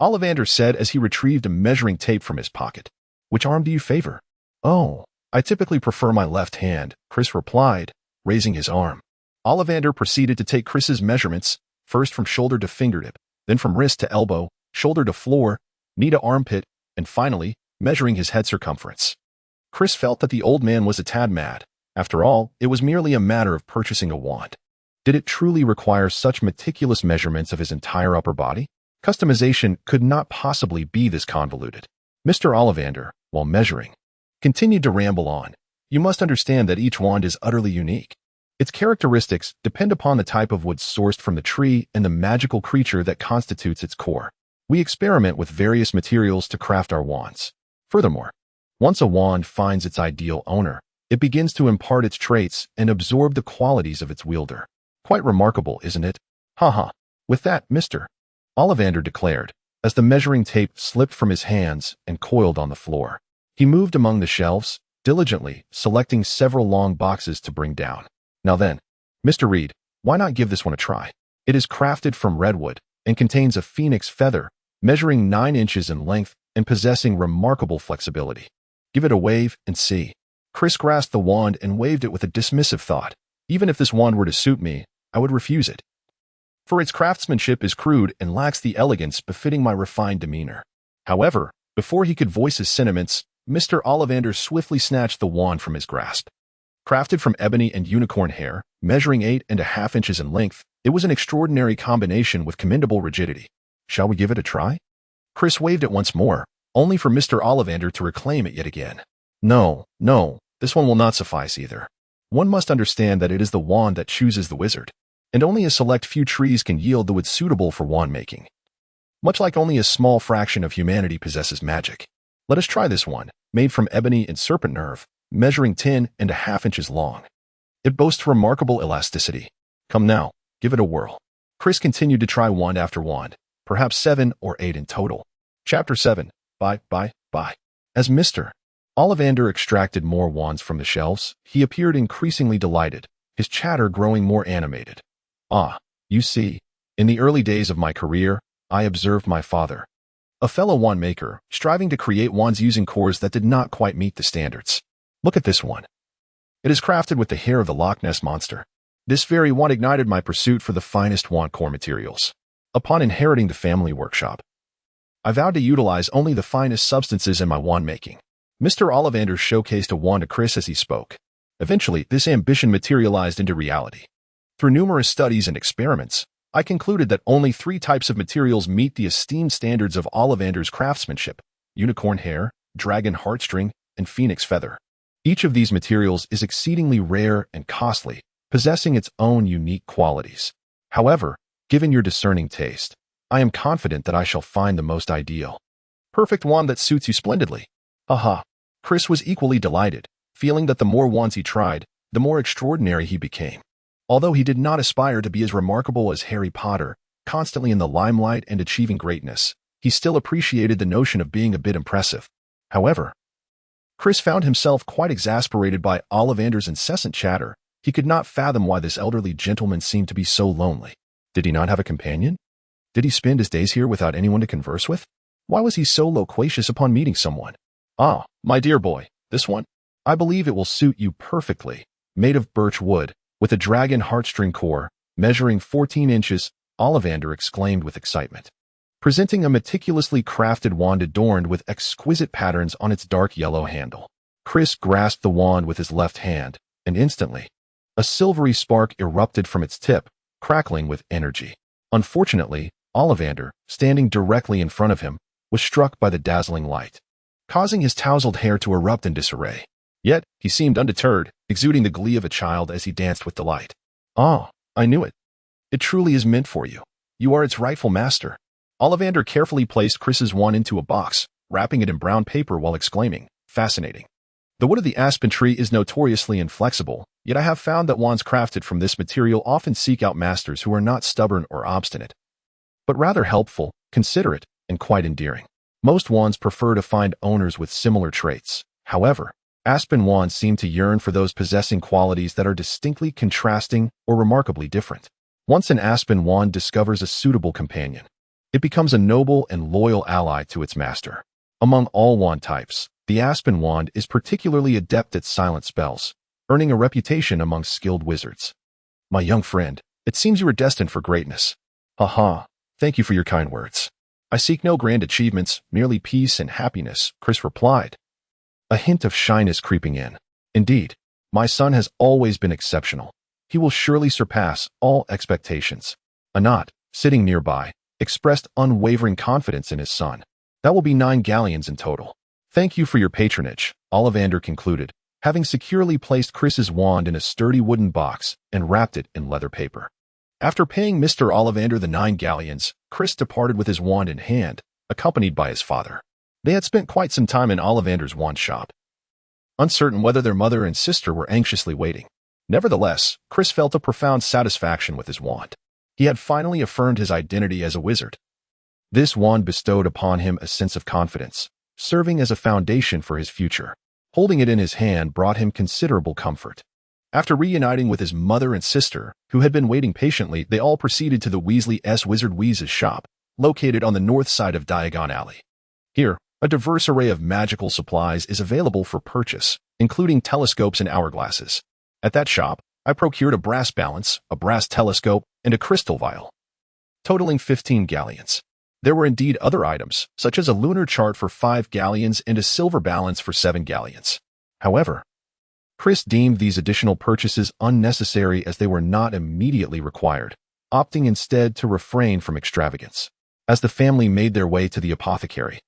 Ollivander said as he retrieved a measuring tape from his pocket. Which arm do you favor? Oh, I typically prefer my left hand, Chris replied, raising his arm. Ollivander proceeded to take Chris's measurements, first from shoulder to fingertip, then from wrist to elbow, shoulder to floor, knee to armpit, and finally, measuring his head circumference. Chris felt that the old man was a tad mad. After all, it was merely a matter of purchasing a wand. Did it truly require such meticulous measurements of his entire upper body? Customization could not possibly be this convoluted. Mr. Ollivander, while measuring, continued to ramble on. You must understand that each wand is utterly unique. Its characteristics depend upon the type of wood sourced from the tree and the magical creature that constitutes its core. We experiment with various materials to craft our wands. Furthermore, once a wand finds its ideal owner, it begins to impart its traits and absorb the qualities of its wielder. Quite remarkable, isn't it? Ha. With that, Mr. Ollivander declared, as the measuring tape slipped from his hands and coiled on the floor. He moved among the shelves, diligently selecting several long boxes to bring down. Now then, Mr. Reed, why not give this one a try? It is crafted from redwood and contains a phoenix feather, measuring 9 inches in length and possessing remarkable flexibility. Give it a wave and see. Chris grasped the wand and waved it with a dismissive thought. Even if this wand were to suit me, I would refuse it. For its craftsmanship is crude and lacks the elegance befitting my refined demeanor. However, before he could voice his sentiments, Mr. Ollivander swiftly snatched the wand from his grasp. Crafted from ebony and unicorn hair, measuring 8.5 inches in length, it was an extraordinary combination with commendable rigidity. Shall we give it a try? Chris waved it once more, only for Mr. Ollivander to reclaim it yet again. No, this one will not suffice either. One must understand that it is the wand that chooses the wizard, and only a select few trees can yield the wood suitable for wand making. Much like only a small fraction of humanity possesses magic. Let us try this one, made from ebony and serpent nerve, measuring 10.5 inches long. It boasts remarkable elasticity. Come now, give it a whirl. Chris continued to try wand after wand, perhaps 7 or 8 in total. Chapter 7. Bye. As Mr. Ollivander extracted more wands from the shelves, he appeared increasingly delighted, his chatter growing more animated. Ah, you see, in the early days of my career, I observed my father, a fellow wand maker, striving to create wands using cores that did not quite meet the standards. Look at this one. It is crafted with the hair of the Loch Ness Monster. This very wand ignited my pursuit for the finest wand core materials. Upon inheriting the family workshop, I vowed to utilize only the finest substances in my wand making. Mr. Ollivander showcased a wand to Chris as he spoke. Eventually, this ambition materialized into reality. Through numerous studies and experiments, I concluded that only 3 types of materials meet the esteemed standards of Ollivander's craftsmanship: unicorn hair, dragon heartstring, and phoenix feather. Each of these materials is exceedingly rare and costly, possessing its own unique qualities. However, given your discerning taste, I am confident that I shall find the most ideal, perfect wand that suits you splendidly. Aha! Chris was equally delighted, feeling that the more wands he tried, the more extraordinary he became. Although he did not aspire to be as remarkable as Harry Potter, constantly in the limelight and achieving greatness, he still appreciated the notion of being a bit impressive. However, Chris found himself quite exasperated by Ollivander's incessant chatter. He could not fathom why this elderly gentleman seemed to be so lonely. Did he not have a companion? Did he spend his days here without anyone to converse with? Why was he so loquacious upon meeting someone? Ah, my dear boy, this one? I believe it will suit you perfectly. Made of birch wood, with a dragon heartstring core, measuring 14 inches, Ollivander exclaimed with excitement, presenting a meticulously crafted wand adorned with exquisite patterns on its dark yellow handle. Chris grasped the wand with his left hand, and instantly, a silvery spark erupted from its tip, crackling with energy. Unfortunately, Ollivander, standing directly in front of him, was struck by the dazzling light, causing his tousled hair to erupt in disarray. Yet, he seemed undeterred, exuding the glee of a child as he danced with delight. Ah, I knew it. It truly is meant for you. You are its rightful master. Ollivander carefully placed Chris's wand into a box, wrapping it in brown paper while exclaiming, fascinating. The wood of the aspen tree is notoriously inflexible, yet I have found that wands crafted from this material often seek out masters who are not stubborn or obstinate, but rather helpful, considerate, and quite endearing. Most wands prefer to find owners with similar traits. However, aspen wands seem to yearn for those possessing qualities that are distinctly contrasting or remarkably different. Once an aspen wand discovers a suitable companion, it becomes a noble and loyal ally to its master. Among all wand types, the aspen wand is particularly adept at silent spells, earning a reputation among skilled wizards. My young friend, it seems you are destined for greatness. Haha, thank you for your kind words. I seek no grand achievements, merely peace and happiness, Chris replied, a hint of shyness creeping in. Indeed, my son has always been exceptional. He will surely surpass all expectations. Anat, sitting nearby, expressed unwavering confidence in his son. That will be 9 galleons in total. Thank you for your patronage, Ollivander concluded, having securely placed Chris's wand in a sturdy wooden box and wrapped it in leather paper. After paying Mr. Ollivander the 9 galleons, Chris departed with his wand in hand, accompanied by his father. They had spent quite some time in Ollivander's wand shop, uncertain whether their mother and sister were anxiously waiting. Nevertheless, Chris felt a profound satisfaction with his wand. He had finally affirmed his identity as a wizard. This wand bestowed upon him a sense of confidence, serving as a foundation for his future. Holding it in his hand brought him considerable comfort. After reuniting with his mother and sister, who had been waiting patiently, they all proceeded to the Weasley's Wizard Wheez's shop, located on the north side of Diagon Alley. Here, A diverse array of magical supplies is available for purchase, including telescopes and hourglasses. At that shop, I procured a brass balance, a brass telescope, and a crystal vial, totaling 15 galleons. There were indeed other items, such as a lunar chart for 5 galleons and a silver balance for 7 galleons. However, Chris deemed these additional purchases unnecessary as they were not immediately required, opting instead to refrain from extravagance. As the family made their way to the apothecary,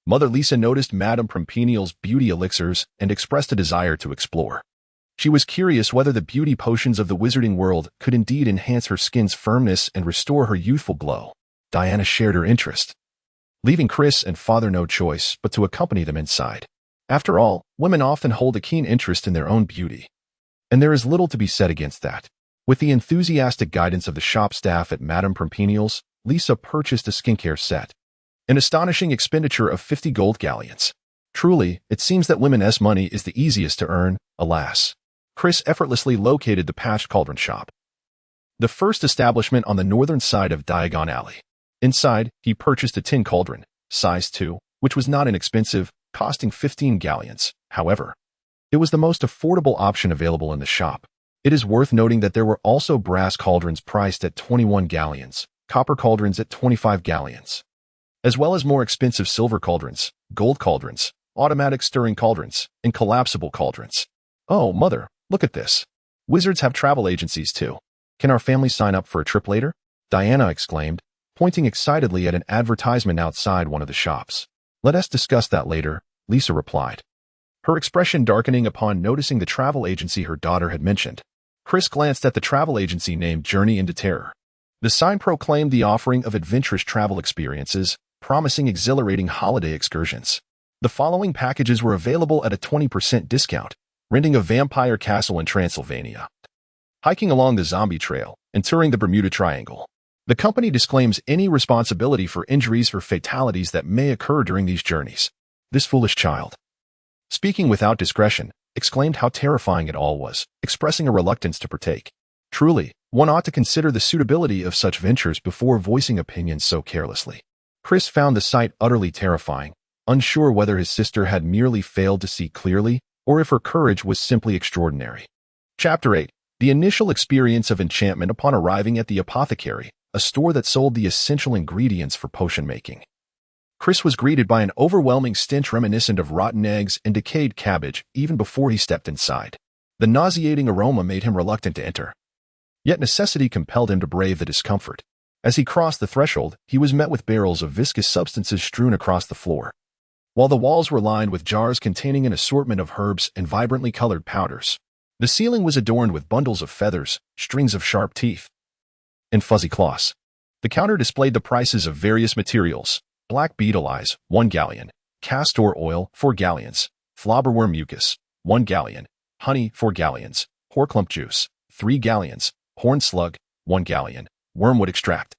Mother Lisa noticed Madame Pompineal's beauty elixirs and expressed a desire to explore. She was curious whether the beauty potions of the wizarding world could indeed enhance her skin's firmness and restore her youthful glow. Diana shared her interest, leaving Chris and Father no choice but to accompany them inside. After all, women often hold a keen interest in their own beauty, and there is little to be said against that. With the enthusiastic guidance of the shop staff at Madame Pompineal's, Lisa purchased a skincare set, an astonishing expenditure of 50 gold galleons. Truly, it seems that women's money is the easiest to earn, alas. Chris effortlessly located the Patched Cauldron shop, the first establishment on the northern side of Diagon Alley. Inside, he purchased a tin cauldron, size 2, which was not inexpensive, costing 15 galleons. However, it was the most affordable option available in the shop. It is worth noting that there were also brass cauldrons priced at 21 galleons, copper cauldrons at 25 galleons, as well as more expensive silver cauldrons, gold cauldrons, automatic stirring cauldrons, and collapsible cauldrons. Oh, Mother, look at this. Wizards have travel agencies too. Can our family sign up for a trip later? Diana exclaimed, pointing excitedly at an advertisement outside one of the shops. Let us discuss that later, Lisa replied, her expression darkening upon noticing the travel agency her daughter had mentioned. Chris glanced at the travel agency named Journey into Terror. The sign proclaimed the offering of adventurous travel experiences, promising exhilarating holiday excursions. The following packages were available at a 20% discount: renting a vampire castle in Transylvania, hiking along the zombie trail, and touring the Bermuda Triangle. The company disclaims any responsibility for injuries or fatalities that may occur during these journeys. This foolish child, speaking without discretion, exclaimed how terrifying it all was, expressing a reluctance to partake. Truly, one ought to consider the suitability of such ventures before voicing opinions so carelessly. Chris found the sight utterly terrifying, unsure whether his sister had merely failed to see clearly or if her courage was simply extraordinary. Chapter 8. The initial experience of enchantment upon arriving at the apothecary, a store that sold the essential ingredients for potion making. Chris was greeted by an overwhelming stench reminiscent of rotten eggs and decayed cabbage even before he stepped inside. The nauseating aroma made him reluctant to enter. Yet necessity compelled him to brave the discomfort. As he crossed the threshold, he was met with barrels of viscous substances strewn across the floor, while the walls were lined with jars containing an assortment of herbs and vibrantly colored powders. The ceiling was adorned with bundles of feathers, strings of sharp teeth, and fuzzy cloths. The counter displayed the prices of various materials: black beetle eyes, 1 galleon, castor oil, 4 galleons, flobberworm mucus, 1 galleon, honey, 4 galleons, horclump juice, 3 galleons, horn slug, 1 galleon, wormwood extract,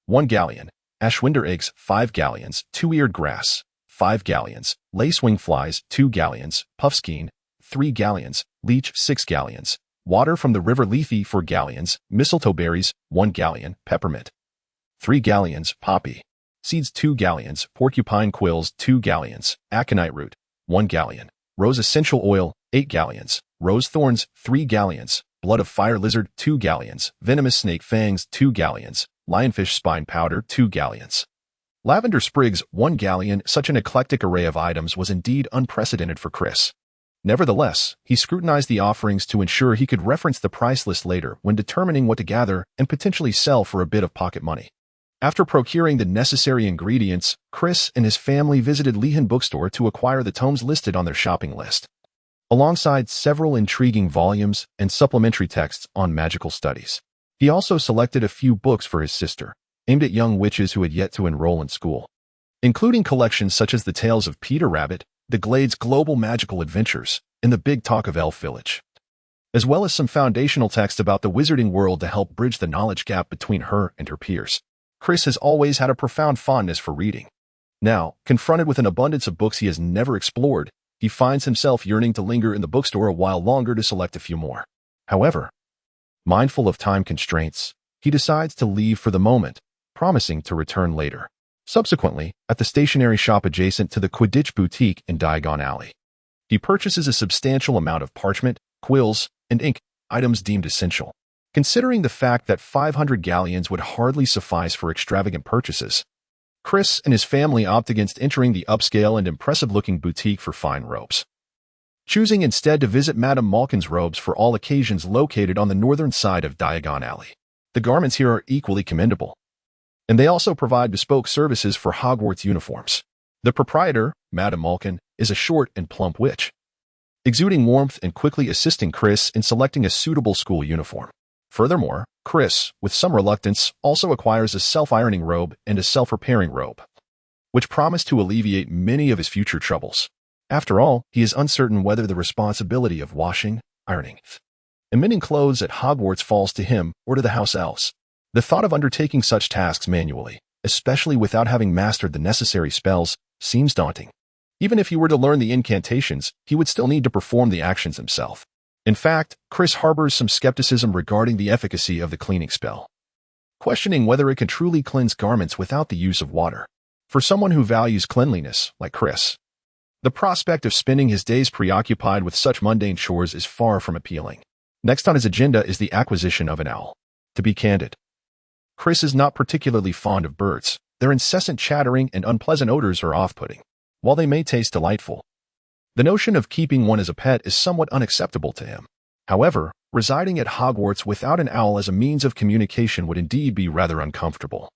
1 galleon, ashwinder eggs, 5 galleons, two-eared grass, 5 galleons, lacewing flies, 2 galleons, puffskein, 3 galleons, leech, 6 galleons, water from the river Lethe, 4 galleons, mistletoe berries, 1 galleon, peppermint, 3 galleons, poppy seeds, 2 galleons, porcupine quills, 2 galleons, aconite root, 1 galleon, rose essential oil, 8 galleons, rose thorns, 3 galleons, blood of fire lizard, 2 galleons, venomous snake fangs, 2 galleons, lionfish spine powder, 2 galleons, lavender sprigs, 1 galleon. Such an eclectic array of items was indeed unprecedented for Chris. Nevertheless, he scrutinized the offerings to ensure he could reference the price list later when determining what to gather and potentially sell for a bit of pocket money. After procuring the necessary ingredients, Chris and his family visited Lehan Bookstore to acquire the tomes listed on their shopping list, alongside several intriguing volumes and supplementary texts on magical studies. He also selected a few books for his sister, aimed at young witches who had yet to enroll in school, including collections such as the Tales of Peter Rabbit, the Glade's Global Magical Adventures, and the Big Talk of Elf Village, as well as some foundational text about the wizarding world to help bridge the knowledge gap between her and her peers. Chris has always had a profound fondness for reading. Now, confronted with an abundance of books he has never explored, he finds himself yearning to linger in the bookstore a while longer to select a few more. However, mindful of time constraints, he decides to leave for the moment, promising to return later. Subsequently, at the stationery shop adjacent to the Quidditch boutique in Diagon Alley, he purchases a substantial amount of parchment, quills, and ink, items deemed essential. Considering the fact that 500 galleons would hardly suffice for extravagant purchases, Chris and his family opt against entering the upscale and impressive-looking boutique for fine robes, choosing instead to visit Madame Malkin's robes for all occasions located on the northern side of Diagon Alley. The garments here are equally commendable, and they also provide bespoke services for Hogwarts uniforms. The proprietor, Madame Malkin, is a short and plump witch, exuding warmth and quickly assisting Chris in selecting a suitable school uniform. Furthermore, Chris, with some reluctance, also acquires a self-ironing robe and a self-repairing robe, which promise to alleviate many of his future troubles. After all, he is uncertain whether the responsibility of washing, ironing, and mending clothes at Hogwarts falls to him or to the house elves. The thought of undertaking such tasks manually, especially without having mastered the necessary spells, seems daunting. Even if he were to learn the incantations, he would still need to perform the actions himself. In fact, Chris harbors some skepticism regarding the efficacy of the cleaning spell, questioning whether it can truly cleanse garments without the use of water. For someone who values cleanliness, like Chris, the prospect of spending his days preoccupied with such mundane chores is far from appealing. Next on his agenda is the acquisition of an owl. To be candid, Chris is not particularly fond of birds. Their incessant chattering and unpleasant odors are off-putting, while they may taste delightful. The notion of keeping one as a pet is somewhat unacceptable to him. However, residing at Hogwarts without an owl as a means of communication would indeed be rather uncomfortable.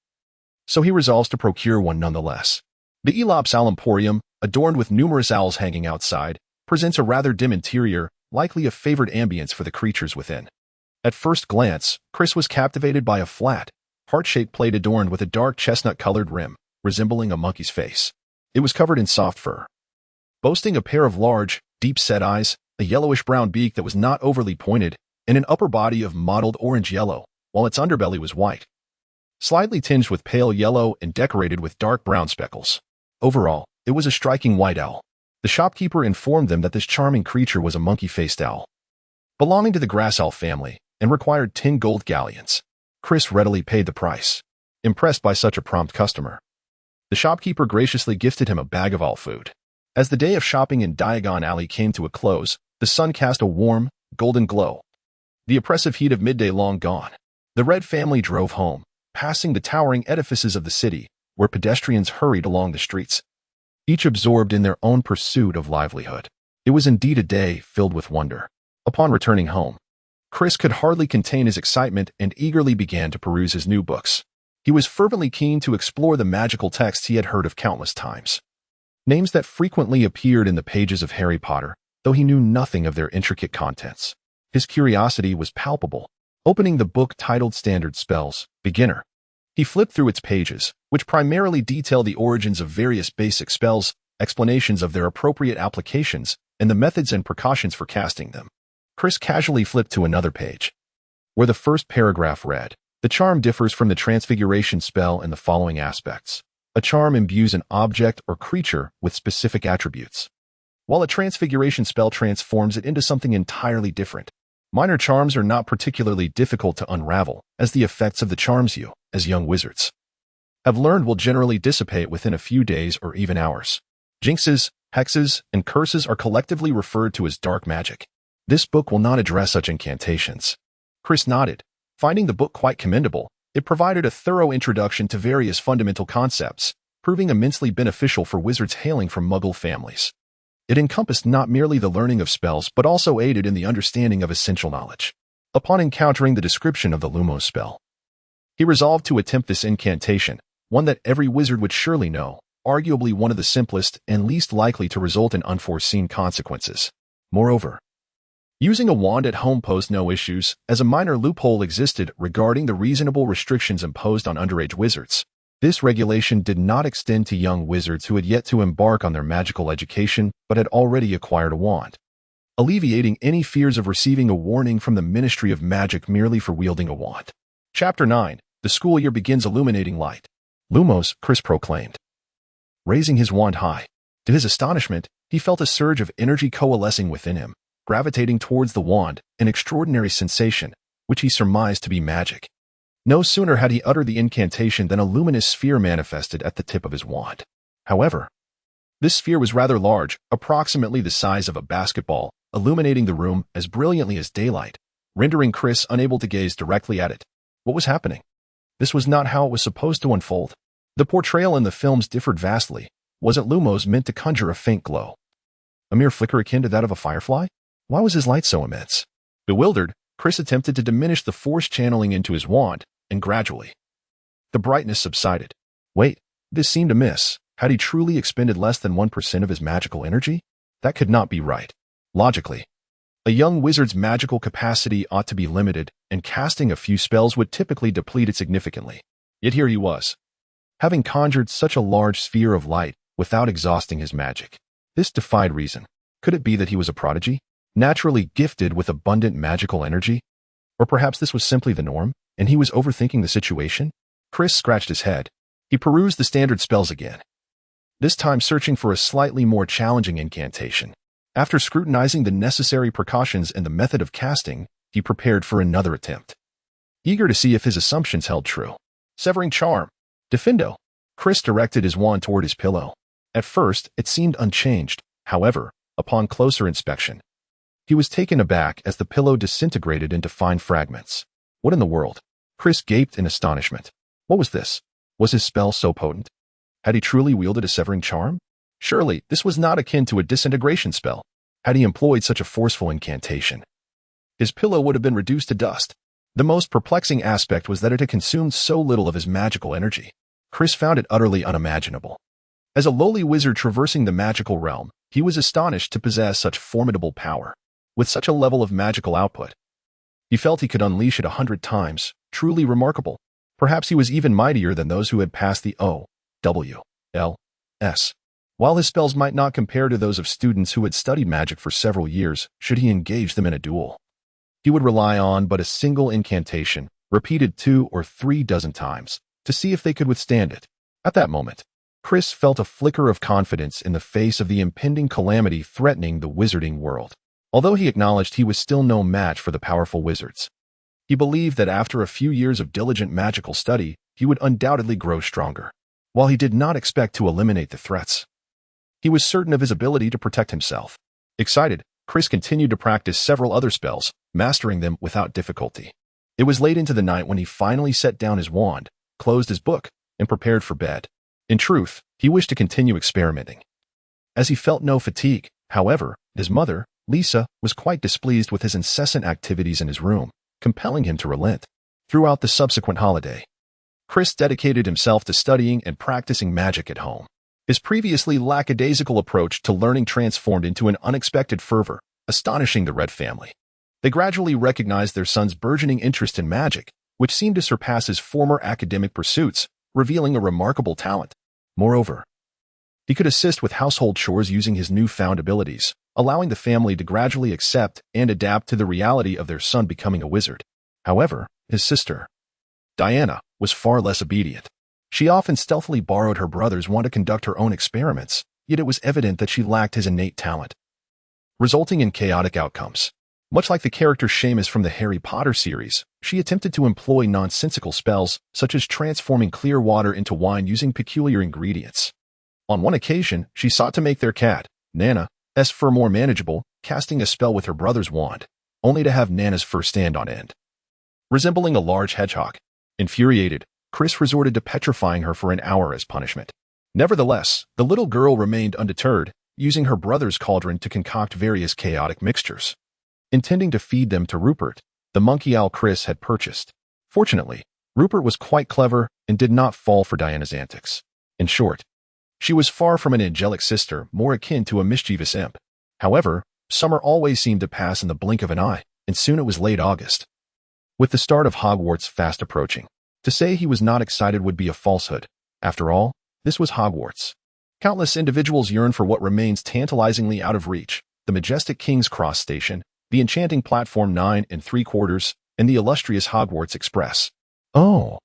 So he resolves to procure one nonetheless. The Elops Owl Emporium, adorned with numerous owls hanging outside, presents a rather dim interior, likely a favored ambience for the creatures within. At first glance, Chris was captivated by a flat, heart-shaped plate adorned with a dark chestnut-colored rim, resembling a monkey's face. It was covered in soft fur, boasting a pair of large, deep-set eyes, a yellowish-brown beak that was not overly pointed, and an upper body of mottled orange-yellow, while its underbelly was white, slightly tinged with pale yellow and decorated with dark brown speckles. Overall, it was a striking white owl. The shopkeeper informed them that this charming creature was a monkey-faced owl, belonging to the grass owl family, and required 10 gold galleons. Chris readily paid the price, impressed by such a prompt customer. The shopkeeper graciously gifted him a bag of owl food. As the day of shopping in Diagon Alley came to a close, the sun cast a warm, golden glow, the oppressive heat of midday long gone. The Red family drove home, passing the towering edifices of the city, where pedestrians hurried along the streets, each absorbed in their own pursuit of livelihood. It was indeed a day filled with wonder. Upon returning home, Chris could hardly contain his excitement and eagerly began to peruse his new books. He was fervently keen to explore the magical texts he had heard of countless times, names that frequently appeared in the pages of Harry Potter, though he knew nothing of their intricate contents. His curiosity was palpable. Opening the book titled Standard Spells, Beginner, he flipped through its pages, which primarily detail the origins of various basic spells, explanations of their appropriate applications, and the methods and precautions for casting them. Chris casually flipped to another page, where the first paragraph read, "The charm differs from the transfiguration spell in the following aspects. A charm imbues an object or creature with specific attributes, while a transfiguration spell transforms it into something entirely different. Minor charms are not particularly difficult to unravel, as the effects of the charms you, as young wizards, have learned will generally dissipate within a few days or even hours. Jinxes, hexes, and curses are collectively referred to as dark magic. This book will not address such incantations." Chris nodded, finding the book quite commendable. It provided a thorough introduction to various fundamental concepts, proving immensely beneficial for wizards hailing from Muggle families. It encompassed not merely the learning of spells, but also aided in the understanding of essential knowledge. Upon encountering the description of the Lumos spell, he resolved to attempt this incantation, one that every wizard would surely know, arguably one of the simplest and least likely to result in unforeseen consequences. Moreover, using a wand at home posed no issues, as a minor loophole existed regarding the reasonable restrictions imposed on underage wizards. This regulation did not extend to young wizards who had yet to embark on their magical education but had already acquired a wand, alleviating any fears of receiving a warning from the Ministry of Magic merely for wielding a wand. Chapter 9. The school year begins illuminating light. Lumos, Chris proclaimed, raising his wand high. To his astonishment, he felt a surge of energy coalescing within him, gravitating towards the wand, an extraordinary sensation, which he surmised to be magic. No sooner had he uttered the incantation than a luminous sphere manifested at the tip of his wand. However, this sphere was rather large, approximately the size of a basketball, illuminating the room as brilliantly as daylight, rendering Chris unable to gaze directly at it. What was happening? This was not how it was supposed to unfold. The portrayal in the films differed vastly. Wasn't Lumos meant to conjure a faint glow? A mere flicker akin to that of a firefly? Why was his light so immense? Bewildered, Chris attempted to diminish the force channeling into his wand, and gradually, the brightness subsided. Wait, this seemed amiss. Had he truly expended less than 1% of his magical energy? That could not be right. Logically, a young wizard's magical capacity ought to be limited, and casting a few spells would typically deplete it significantly. Yet here he was, having conjured such a large sphere of light without exhausting his magic. This defied reason. Could it be that he was a prodigy, naturally gifted with abundant magical energy? Or perhaps this was simply the norm, and he was overthinking the situation? Chris scratched his head. He perused the standard spells again, this time searching for a slightly more challenging incantation. After scrutinizing the necessary precautions and the method of casting, he prepared for another attempt, eager to see if his assumptions held true. Severing charm. Defendo. Chris directed his wand toward his pillow. At first, it seemed unchanged. However, upon closer inspection, he was taken aback as the pillow disintegrated into fine fragments. What in the world? Chris gaped in astonishment. What was this? Was his spell so potent? Had he truly wielded a severing charm? Surely, this was not akin to a disintegration spell. Had he employed such a forceful incantation, his pillow would have been reduced to dust. The most perplexing aspect was that it had consumed so little of his magical energy. Chris found it utterly unimaginable. As a lowly wizard traversing the magical realm, he was astonished to possess such formidable power. With such a level of magical output, he felt he could unleash it 100 times. Truly remarkable. Perhaps he was even mightier than those who had passed the O.W.L.S. While his spells might not compare to those of students who had studied magic for several years, should he engage them in a duel, he would rely on but a single incantation, repeated 2 or 3 dozen times, to see if they could withstand it. At that moment, Chris felt a flicker of confidence in the face of the impending calamity threatening the wizarding world. Although he acknowledged he was still no match for the powerful wizards, he believed that after a few years of diligent magical study, he would undoubtedly grow stronger. While he did not expect to eliminate the threats, he was certain of his ability to protect himself. Excited, Chris continued to practice several other spells, mastering them without difficulty. It was late into the night when he finally set down his wand, closed his book, and prepared for bed. In truth, he wished to continue experimenting, as he felt no fatigue. However, his mother, Lisa, was quite displeased with his incessant activities in his room, compelling him to relent. Throughout the subsequent holiday, Chris dedicated himself to studying and practicing magic at home. His previously lackadaisical approach to learning transformed into an unexpected fervor, astonishing the Red family. They gradually recognized their son's burgeoning interest in magic, which seemed to surpass his former academic pursuits, revealing a remarkable talent. Moreover, he could assist with household chores using his newfound abilities, allowing the family to gradually accept and adapt to the reality of their son becoming a wizard. However, his sister, Diana, was far less obedient. She often stealthily borrowed her brother's wand to conduct her own experiments, yet it was evident that she lacked his innate talent, resulting in chaotic outcomes. Much like the character Seamus from the Harry Potter series, she attempted to employ nonsensical spells, such as transforming clear water into wine using peculiar ingredients. On one occasion, she sought to make their cat, Nana's fur more manageable, casting a spell with her brother's wand, only to have Nana's fur stand on end, resembling a large hedgehog. Infuriated, Chris resorted to petrifying her for an hour as punishment. Nevertheless, the little girl remained undeterred, using her brother's cauldron to concoct various chaotic mixtures, intending to feed them to Rupert, the monkey owl Chris had purchased. Fortunately, Rupert was quite clever and did not fall for Diana's antics. In short, she was far from an angelic sister, more akin to a mischievous imp. However, summer always seemed to pass in the blink of an eye, and soon it was late August, with the start of Hogwarts fast approaching. To say he was not excited would be a falsehood. After all, this was Hogwarts. Countless individuals yearn for what remains tantalizingly out of reach: the majestic King's Cross Station, the enchanting Platform 9 3/4, and the illustrious Hogwarts Express. Oh,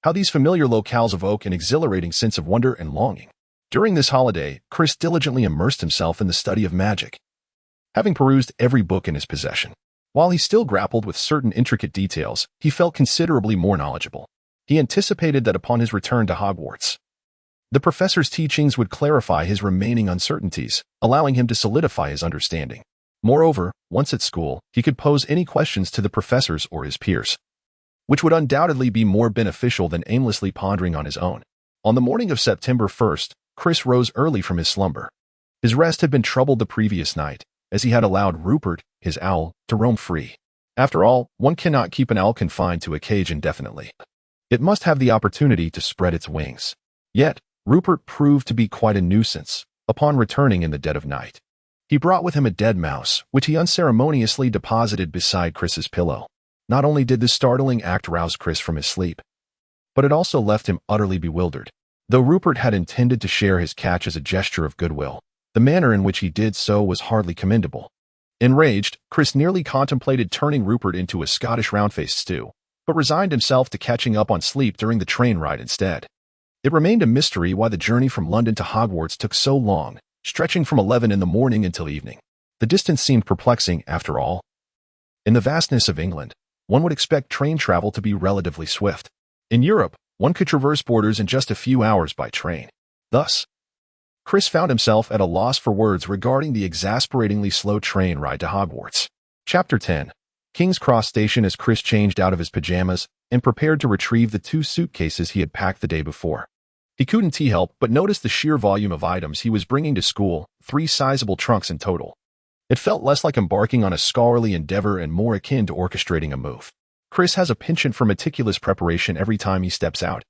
how these familiar locales evoke an exhilarating sense of wonder and longing. During this holiday, Chris diligently immersed himself in the study of magic, having perused every book in his possession. While he still grappled with certain intricate details, he felt considerably more knowledgeable. He anticipated that upon his return to Hogwarts, the professor's teachings would clarify his remaining uncertainties, allowing him to solidify his understanding. Moreover, once at school, he could pose any questions to the professors or his peers, which would undoubtedly be more beneficial than aimlessly pondering on his own. On the morning of September 1st, Chris rose early from his slumber. His rest had been troubled the previous night, as he had allowed Rupert, his owl, to roam free. After all, one cannot keep an owl confined to a cage indefinitely. It must have the opportunity to spread its wings. Yet, Rupert proved to be quite a nuisance, upon returning in the dead of night. He brought with him a dead mouse, which he unceremoniously deposited beside Chris's pillow. Not only did this startling act rouse Chris from his sleep, but it also left him utterly bewildered. Though Rupert had intended to share his catch as a gesture of goodwill, the manner in which he did so was hardly commendable. Enraged, Chris nearly contemplated turning Rupert into a Scottish round-faced stew, but resigned himself to catching up on sleep during the train ride instead. It remained a mystery why the journey from London to Hogwarts took so long, stretching from 11 in the morning until evening. The distance seemed perplexing, after all. In the vastness of England, one would expect train travel to be relatively swift. In Europe, one could traverse borders in just a few hours by train. Thus, Chris found himself at a loss for words regarding the exasperatingly slow train ride to Hogwarts. Chapter 10. King's Cross Station. As Chris changed out of his pajamas and prepared to retrieve the 2 suitcases he had packed the day before, he couldn't help but notice the sheer volume of items he was bringing to school, 3 sizable trunks in total. It felt less like embarking on a scholarly endeavor and more akin to orchestrating a move. Chris has a penchant for meticulous preparation every time he steps out,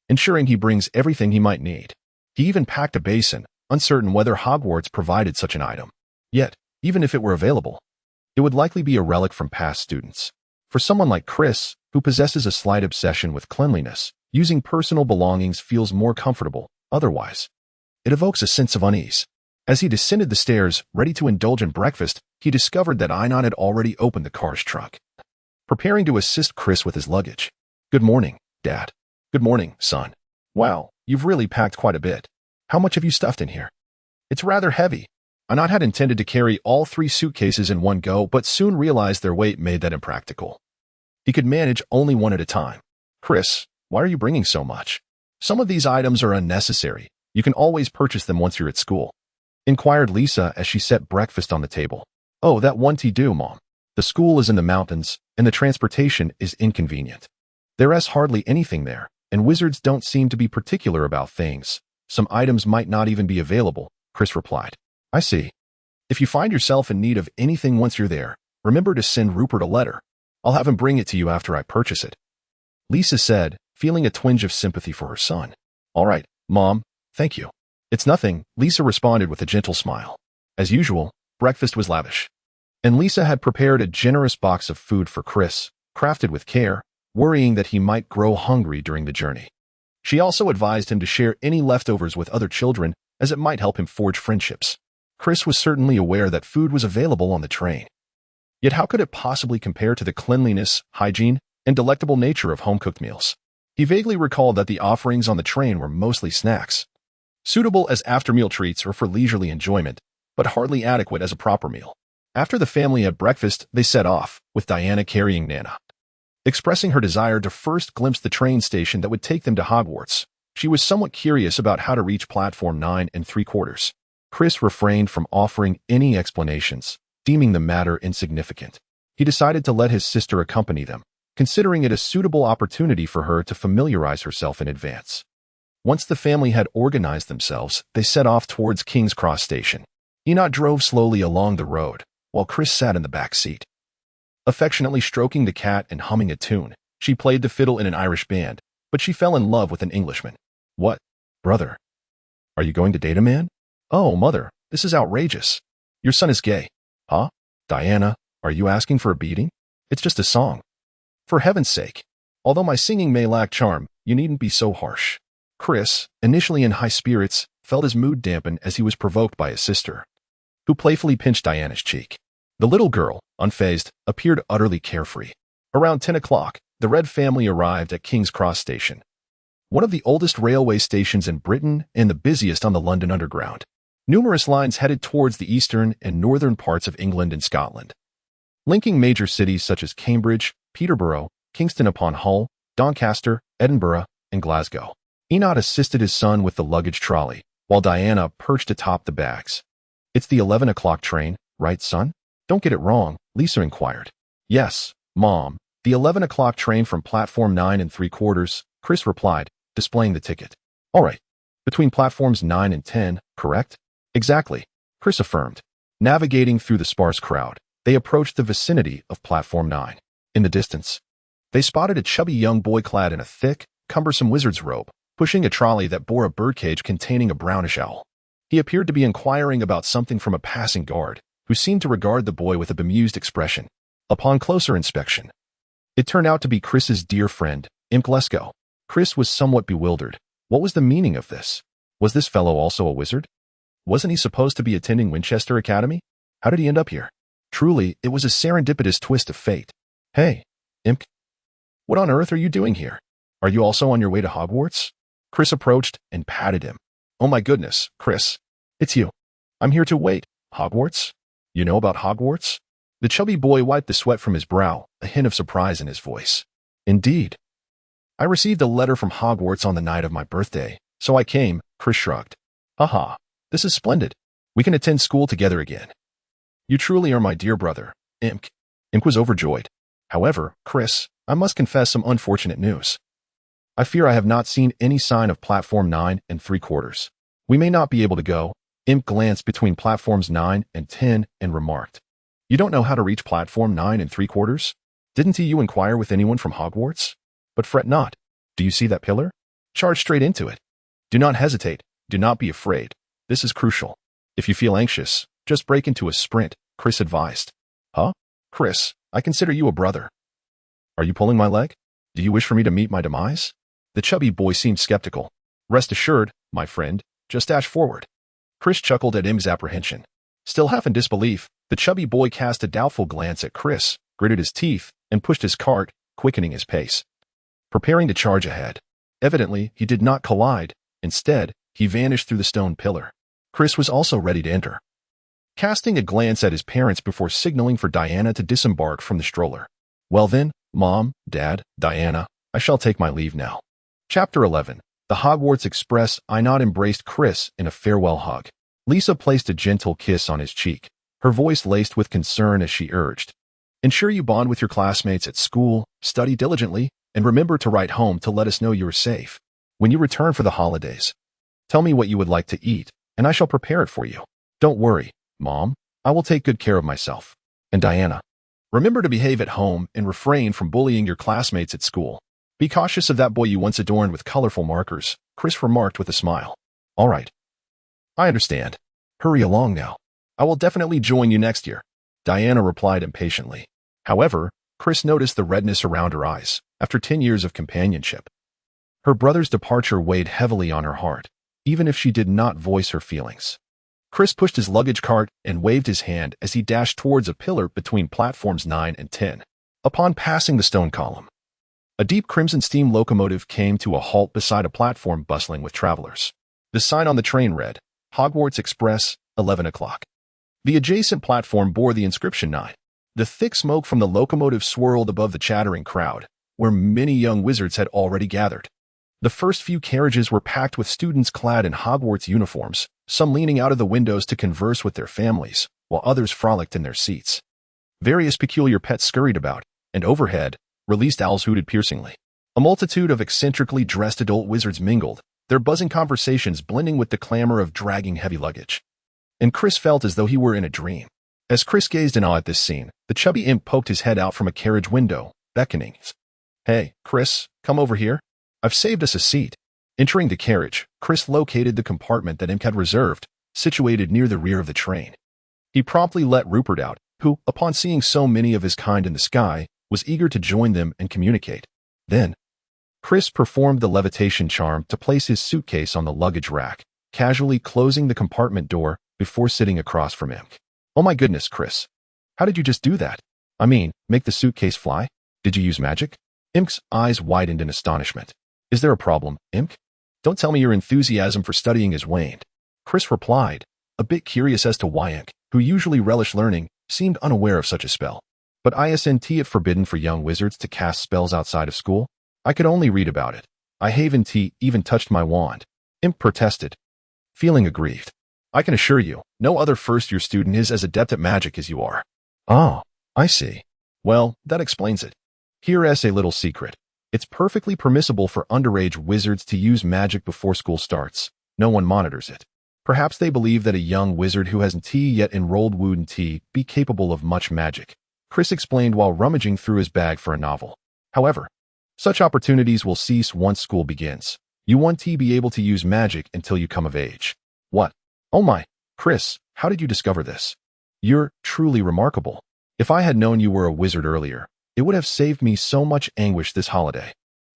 ensuring he brings everything he might need. He even packed a basin, uncertain whether Hogwarts provided such an item. Yet, even if it were available, it would likely be a relic from past students. For someone like Chris, who possesses a slight obsession with cleanliness, using personal belongings feels more comfortable. Otherwise, it evokes a sense of unease. As he descended the stairs, ready to indulge in breakfast, he discovered that Einon had already opened the car's trunk, preparing to assist Chris with his luggage. "Good morning, Dad." "Good morning, son." "Wow, you've really packed quite a bit. How much have you stuffed in here?" "It's rather heavy." Einon had intended to carry all 3 suitcases in one go, but soon realized their weight made that impractical. He could manage only one at a time. "Chris, why are you bringing so much?" "Some of these items are unnecessary. You can always purchase them once you're at school," inquired Lisa as she set breakfast on the table. "Oh, that won't do, Mom. The school is in the mountains, and the transportation is inconvenient. There is hardly anything there, and wizards don't seem to be particular about things. Some items might not even be available," Chris replied. "I see. If you find yourself in need of anything once you're there, remember to send Rupert a letter. I'll have him bring it to you after I purchase it," Lisa said, feeling a twinge of sympathy for her son. "All right, Mom, thank you." "It's nothing," Lisa responded with a gentle smile. As usual, breakfast was lavish, and Lisa had prepared a generous box of food for Chris, crafted with care, worrying that he might grow hungry during the journey. She also advised him to share any leftovers with other children, as it might help him forge friendships. Chris was certainly aware that food was available on the train. Yet how could it possibly compare to the cleanliness, hygiene, and delectable nature of home-cooked meals? He vaguely recalled that the offerings on the train were mostly snacks, suitable as after-meal treats or for leisurely enjoyment, but hardly adequate as a proper meal. After the family had breakfast, they set off, with Diana carrying Nana, expressing her desire to first glimpse the train station that would take them to Hogwarts. She was somewhat curious about how to reach platform 9 3/4. Chris refrained from offering any explanations, deeming the matter insignificant. He decided to let his sister accompany them, considering it a suitable opportunity for her to familiarize herself in advance. Once the family had organized themselves, they set off towards King's Cross Station. Enoch drove slowly along the road, while Chris sat in the back seat, affectionately stroking the cat and humming a tune. She played the fiddle in an Irish band, but she fell in love with an Englishman. "What, brother? Are you going to date a man?" "Oh, Mother, this is outrageous. Your son is gay." "Huh? Diana, are you asking for a beating? It's just a song." "For heaven's sake. Although my singing may lack charm, you needn't be so harsh." Chris, initially in high spirits, felt his mood dampen as he was provoked by his sister, who playfully pinched Diana's cheek. The little girl, unfazed, appeared utterly carefree. Around 10 o'clock, the Red family arrived at King's Cross Station, one of the oldest railway stations in Britain and the busiest on the London Underground. Numerous lines headed towards the eastern and northern parts of England and Scotland. linking major cities such as Cambridge, Peterborough, Kingston upon Hull, Doncaster, Edinburgh, and Glasgow. Enoch assisted his son with the luggage trolley, while Diana perched atop the bags. "It's the 11 o'clock train, right, son? Don't get it wrong," Lisa inquired. "Yes, Mom, the 11 o'clock train from platform 9 and 3/4, Chris replied, displaying the ticket. "All right, between platforms 9 and 10, correct?" "Exactly," Chris affirmed. Navigating through the sparse crowd, they approached the vicinity of platform 9. In the distance, they spotted a chubby young boy clad in a thick, cumbersome wizard's robe, pushing a trolley that bore a birdcage containing a brownish owl. He appeared to be inquiring about something from a passing guard, who seemed to regard the boy with a bemused expression. Upon closer inspection, it turned out to be Chris's dear friend, Imp Lesko. Chris was somewhat bewildered. What was the meaning of this? Was this fellow also a wizard? Wasn't he supposed to be attending Winchester Academy? How did he end up here? Truly, it was a serendipitous twist of fate. "Hey, Imp, what on earth are you doing here? Are you also on your way to Hogwarts?" Chris approached and patted him. "Oh my goodness, Chris, it's you. I'm here to wait. Hogwarts? You know about Hogwarts?" The chubby boy wiped the sweat from his brow, a hint of surprise in his voice. "Indeed. I received a letter from Hogwarts on the night of my birthday, so I came," Chris shrugged. "Haha, this is splendid. We can attend school together again. You truly are my dear brother, Imp." Imp was overjoyed. "However, Chris, I must confess some unfortunate news. I fear I have not seen any sign of platform 9 and 3/4. We may not be able to go." Imp glanced between platforms 9 and 10 and remarked, "You don't know how to reach platform 9 and 3/4? Didn't you inquire with anyone from Hogwarts? But fret not. Do you see that pillar? Charge straight into it. Do not hesitate. Do not be afraid. This is crucial. If you feel anxious, just break into a sprint," Chris advised. "Huh? Chris, I consider you a brother. Are you pulling my leg? Do you wish for me to meet my demise?" The chubby boy seemed skeptical. "Rest assured, my friend, just dash forward." Chris chuckled at Im's apprehension. Still half in disbelief, the chubby boy cast a doubtful glance at Chris, gritted his teeth, and pushed his cart, quickening his pace, preparing to charge ahead. Evidently, he did not collide. Instead, he vanished through the stone pillar. Chris was also ready to enter, casting a glance at his parents before signaling for Diana to disembark from the stroller. "Well then, Mom, Dad, Diana, I shall take my leave now." Chapter 11. The Hogwarts Express. Enoch embraced Chris in a farewell hug. Lisa placed a gentle kiss on his cheek, her voice laced with concern as she urged, "Ensure you bond with your classmates at school, study diligently, and remember to write home to let us know you are safe. When you return for the holidays, tell me what you would like to eat, and I shall prepare it for you. Don't worry, Mom, I will take good care of myself. And Diana, remember to behave at home and refrain from bullying your classmates at school. Be cautious of that boy you once adorned with colorful markers," Chris remarked with a smile. "All right. I understand. Hurry along now. I will definitely join you next year," Diana replied impatiently. However, Chris noticed the redness around her eyes after 10 years of companionship. Her brother's departure weighed heavily on her heart, even if she did not voice her feelings. Chris pushed his luggage cart and waved his hand as he dashed towards a pillar between platforms 9 and 10. Upon passing the stone column, a deep crimson steam locomotive came to a halt beside a platform bustling with travelers. The sign on the train read, "Hogwarts Express, 11 o'clock. The adjacent platform bore the inscription 9. The thick smoke from the locomotive swirled above the chattering crowd, where many young wizards had already gathered. The first few carriages were packed with students clad in Hogwarts uniforms, some leaning out of the windows to converse with their families, while others frolicked in their seats. Various peculiar pets scurried about, and overhead, released owls hooted piercingly. A multitude of eccentrically dressed adult wizards mingled, their buzzing conversations blending with the clamor of dragging heavy luggage. And Chris felt as though he were in a dream. As Chris gazed in awe at this scene, the chubby imp poked his head out from a carriage window, beckoning. "Hey, Chris, come over here. I've saved us a seat." Entering the carriage, Chris located the compartment that Imp had reserved, situated near the rear of the train. He promptly let Rupert out, who, upon seeing so many of his kind in the sky, was eager to join them and communicate. Then, Chris performed the levitation charm to place his suitcase on the luggage rack, casually closing the compartment door before sitting across from Imp. "Oh my goodness, Chris. How did you just do that? I mean, make the suitcase fly? Did you use magic?" Imp's eyes widened in astonishment. "Is there a problem, Imp? Don't tell me your enthusiasm for studying has waned." Chris replied, a bit curious as to why Imp, who usually relished learning, seemed unaware of such a spell. But isn't it forbidden for young wizards to cast spells outside of school? I could only read about it. I haven't even touched my wand. Imp protested, feeling aggrieved. I can assure you, no other first-year student is as adept at magic as you are. Oh, I see. Well, that explains it. Here's a little secret. It's perfectly permissible for underage wizards to use magic before school starts. No one monitors it. Perhaps they believe that a young wizard who hasn't yet enrolled wouldn't be capable of much magic, Chris explained while rummaging through his bag for a novel. However, such opportunities will cease once school begins. You won't be able to use magic until you come of age. What? Oh my, Chris, how did you discover this? You're truly remarkable. If I had known you were a wizard earlier, it would have saved me so much anguish this holiday.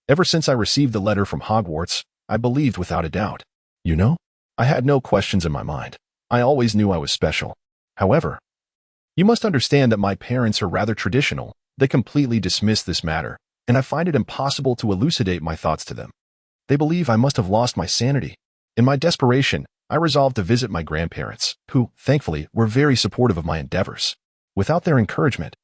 Ever since I received the letter from Hogwarts, I believed without a doubt. You know, I had no questions in my mind. I always knew I was special. However, you must understand that my parents are rather traditional. They completely dismiss this matter, and I find it impossible to elucidate my thoughts to them. They believe I must have lost my sanity. In my desperation, I resolved to visit my grandparents, who, thankfully, were very supportive of my endeavors. Without their encouragement,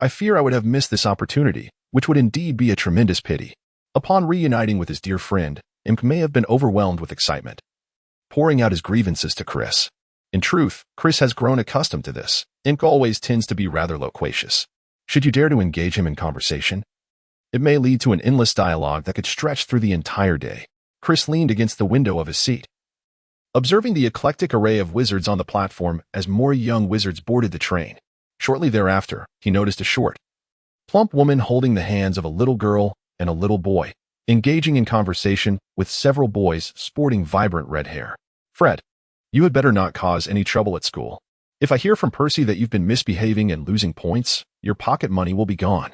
I fear I would have missed this opportunity, which would indeed be a tremendous pity. Upon reuniting with his dear friend, Imp may have been overwhelmed with excitement, pouring out his grievances to Chris. In truth, Chris has grown accustomed to this. Imp always tends to be rather loquacious. Should you dare to engage him in conversation, it may lead to an endless dialogue that could stretch through the entire day. Chris leaned against the window of his seat, observing the eclectic array of wizards on the platform as more young wizards boarded the train. Shortly thereafter, he noticed a short, plump woman holding the hands of a little girl and a little boy, engaging in conversation with several boys sporting vibrant red hair. Fred, you had better not cause any trouble at school. If I hear from Percy that you've been misbehaving and losing points, your pocket money will be gone,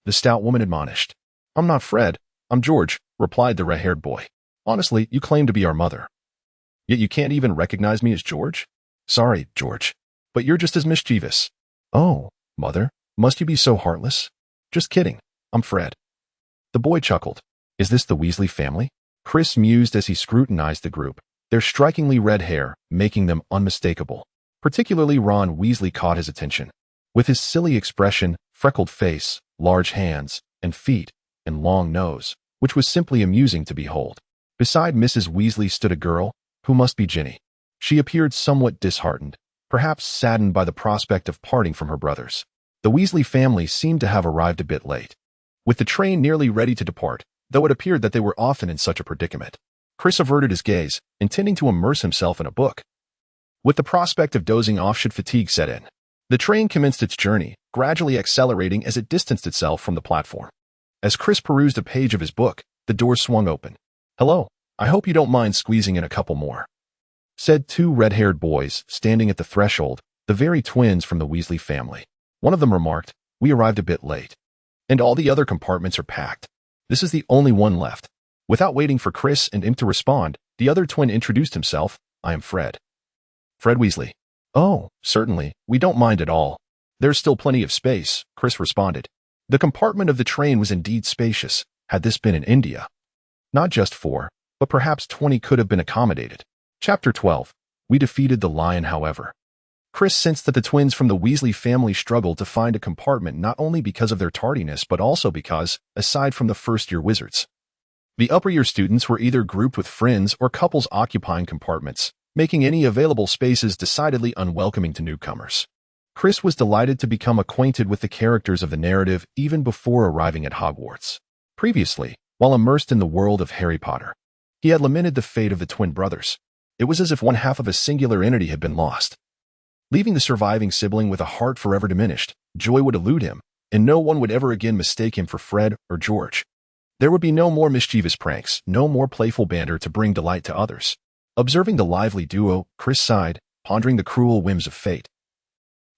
the stout woman admonished. I'm not Fred, I'm George, replied the red-haired boy. Honestly, you claim to be our mother. Yet you can't even recognize me as George? Sorry, George, but you're just as mischievous. Oh, mother, must you be so heartless? Just kidding, I'm Fred. The boy chuckled. Is this the Weasley family? Chris mused as he scrutinized the group, their strikingly red hair making them unmistakable. Particularly Ron Weasley caught his attention. With his silly expression, freckled face, large hands and feet, and long nose, which was simply amusing to behold. Beside Mrs. Weasley stood a girl, who must be Ginny. She appeared somewhat disheartened, perhaps saddened by the prospect of parting from her brothers. The Weasley family seemed to have arrived a bit late. With the train nearly ready to depart, though it appeared that they were often in such a predicament, Chris averted his gaze, intending to immerse himself in a book. With the prospect of dozing off should fatigue set in, the train commenced its journey, gradually accelerating as it distanced itself from the platform. As Chris perused a page of his book, the door swung open. Hello, I hope you don't mind squeezing in a couple more, said two red-haired boys standing at the threshold, the very twins from the Weasley family. One of them remarked, we arrived a bit late, and all the other compartments are packed. This is the only one left. Without waiting for Chris and Imp to respond, the other twin introduced himself. I am Fred. Fred Weasley. Oh, certainly, we don't mind at all. There's still plenty of space, Chris responded. The compartment of the train was indeed spacious, had this been in India. Not just 4, but perhaps 20 could have been accommodated. Chapter 12. We defeated the lion, however. Chris sensed that the twins from the Weasley family struggled to find a compartment not only because of their tardiness but also because, aside from the first-year wizards, the upper-year students were either grouped with friends or couples occupying compartments, making any available spaces decidedly unwelcoming to newcomers. Chris was delighted to become acquainted with the characters of the narrative even before arriving at Hogwarts. Previously, while immersed in the world of Harry Potter, he had lamented the fate of the twin brothers. It was as if one half of a singular entity had been lost. Leaving the surviving sibling with a heart forever diminished, joy would elude him, and no one would ever again mistake him for Fred or George. There would be no more mischievous pranks, no more playful banter to bring delight to others. Observing the lively duo, Chris sighed, pondering the cruel whims of fate.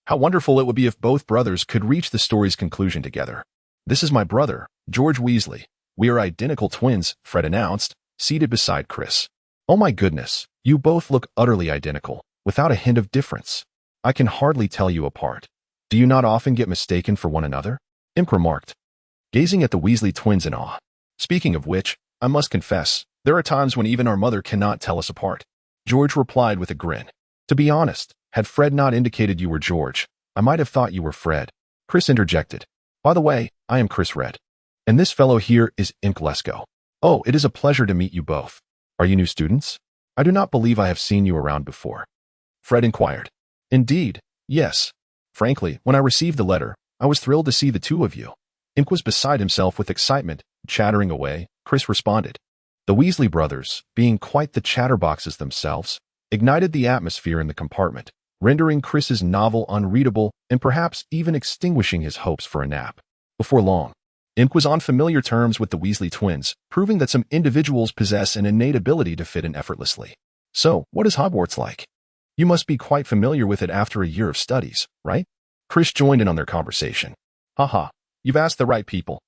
How wonderful it would be if both brothers could reach the story's conclusion together. This is my brother, George Weasley. We are identical twins, Fred announced, seated beside Chris. Oh my goodness, you both look utterly identical, without a hint of difference. I can hardly tell you apart. Do you not often get mistaken for one another? Imp remarked, gazing at the Weasley twins in awe. Speaking of which, I must confess, there are times when even our mother cannot tell us apart. George replied with a grin. To be honest, had Fred not indicated you were George, I might have thought you were Fred. Chris interjected. By the way, I am Chris Red. And this fellow here is Imk Lesko. Oh, it is a pleasure to meet you both. Are you new students? I do not believe I have seen you around before. Fred inquired. Indeed, yes. Frankly, when I received the letter, I was thrilled to see the two of you. Imk was beside himself with excitement, chattering away. Chris responded. The Weasley brothers, being quite the chatterboxes themselves, ignited the atmosphere in the compartment, rendering Chris's novel unreadable and perhaps even extinguishing his hopes for a nap. Before long, Imk was on familiar terms with the Weasley twins, proving that some individuals possess an innate ability to fit in effortlessly. So, what is Hogwarts like? You must be quite familiar with it after a year of studies, right? Chris joined in on their conversation. Haha, you've asked the right people.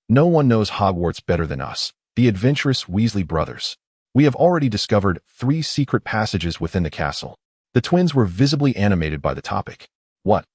No one knows Hogwarts better than us, the adventurous Weasley brothers. We have already discovered 3 secret passages within the castle. The twins were visibly animated by the topic. What?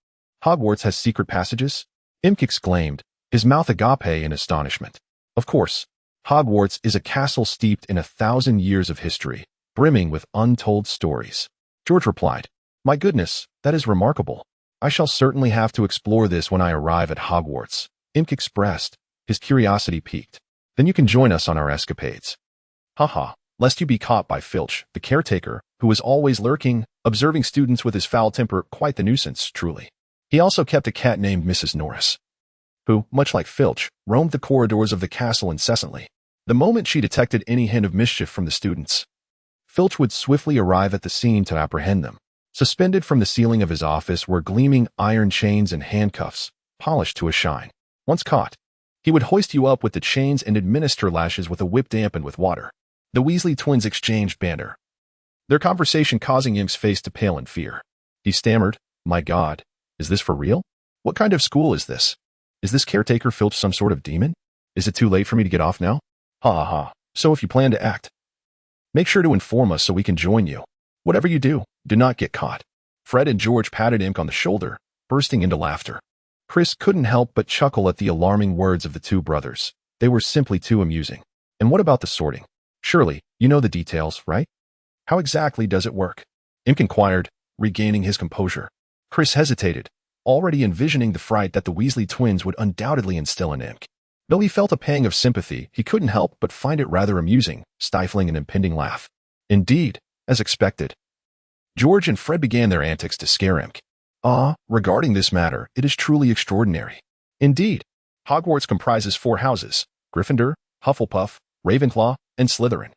Hogwarts has secret passages? Imk exclaimed, his mouth agape in astonishment. Of course, Hogwarts is a castle steeped in 1,000 years of history, brimming with untold stories. George replied, My goodness, that is remarkable. I shall certainly have to explore this when I arrive at Hogwarts. Imk expressed, his curiosity piqued. Then you can join us on our escapades. Haha, lest you be caught by Filch, the caretaker, who is always lurking, observing students with his foul temper, quite the nuisance, truly. He also kept a cat named Mrs. Norris, who, much like Filch, roamed the corridors of the castle incessantly. The moment she detected any hint of mischief from the students, Filch would swiftly arrive at the scene to apprehend them. Suspended from the ceiling of his office were gleaming iron chains and handcuffs, polished to a shine. Once caught, he would hoist you up with the chains and administer lashes with a whip dampened with water. The Weasley twins exchanged banter, their conversation causing Imk's face to pale in fear. He stammered, My God, is this for real? What kind of school is this? Is this caretaker Filch some sort of demon? Is it too late for me to get off now? Ha ha ha. So if you plan to act, make sure to inform us so we can join you. Whatever you do, do not get caught. Fred and George patted Imk on the shoulder, bursting into laughter. Chris couldn't help but chuckle at the alarming words of the two brothers. They were simply too amusing. And what about the sorting? Surely, you know the details, right? How exactly does it work? Imk inquired, regaining his composure. Chris hesitated, already envisioning the fright that the Weasley twins would undoubtedly instill in Imk. Though he felt a pang of sympathy, he couldn't help but find it rather amusing, stifling an impending laugh. Indeed, as expected, George and Fred began their antics to scare Imk. Regarding this matter, it is truly extraordinary. Indeed, Hogwarts comprises 4 houses, Gryffindor, Hufflepuff, Ravenclaw, and Slytherin.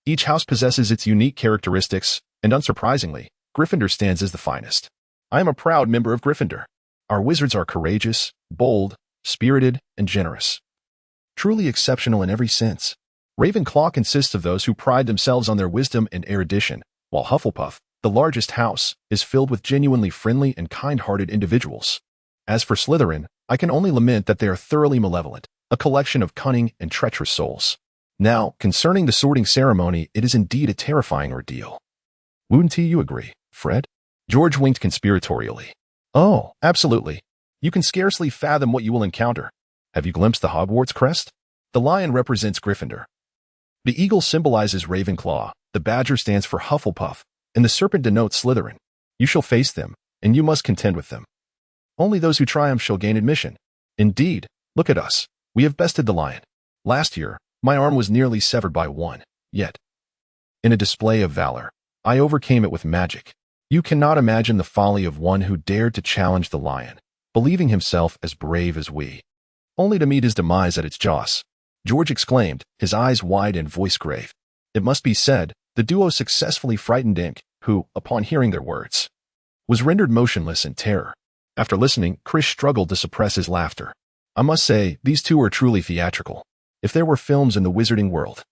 Each house possesses its unique characteristics, and unsurprisingly, Gryffindor stands as the finest. I am a proud member of Gryffindor. Our wizards are courageous, bold, spirited, and generous. Truly exceptional in every sense. Ravenclaw consists of those who pride themselves on their wisdom and erudition, while Hufflepuff, the largest house, is filled with genuinely friendly and kind-hearted individuals. As for Slytherin, I can only lament that they are thoroughly malevolent, a collection of cunning and treacherous souls. Now, concerning the sorting ceremony, it is indeed a terrifying ordeal. Wouldn't you agree, Fred? George winked conspiratorially. Oh, absolutely. You can scarcely fathom what you will encounter. Have you glimpsed the Hogwarts crest? The lion represents Gryffindor. The eagle symbolizes Ravenclaw, the badger stands for Hufflepuff, and the serpent denotes Slytherin. You shall face them, and you must contend with them. Only those who triumph shall gain admission. Indeed, look at us. We have bested the lion. Last year, my arm was nearly severed by one, yet, in a display of valor, I overcame it with magic. You cannot imagine the folly of one who dared to challenge the lion, believing himself as brave as we, only to meet his demise at its jaws. George exclaimed, his eyes wide and voice grave. It must be said, the duo successfully frightened Imk, who, upon hearing their words, was rendered motionless in terror. After listening, Chris struggled to suppress his laughter. I must say, these two are truly theatrical. If there were films in the wizarding world,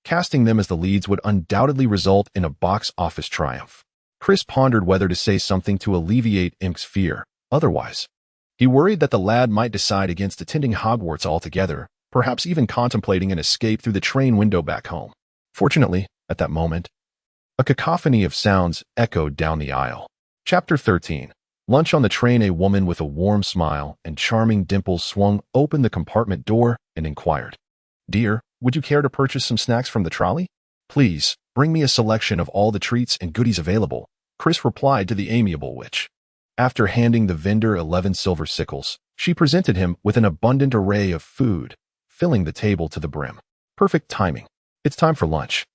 casting them as the leads would undoubtedly result in a box office triumph. Chris pondered whether to say something to alleviate Imk's fear. Otherwise, he worried that the lad might decide against attending Hogwarts altogether, perhaps even contemplating an escape through the train window back home. Fortunately, at that moment, a cacophony of sounds echoed down the aisle. Chapter 13. Lunch on the train. A woman with a warm smile and charming dimples swung open the compartment door and inquired, Dear, would you care to purchase some snacks from the trolley? Please, bring me a selection of all the treats and goodies available, Chris replied to the amiable witch. After handing the vendor 11 silver sickles, She presented him with an abundant array of food, filling the table to the brim. Perfect timing. It's time for lunch.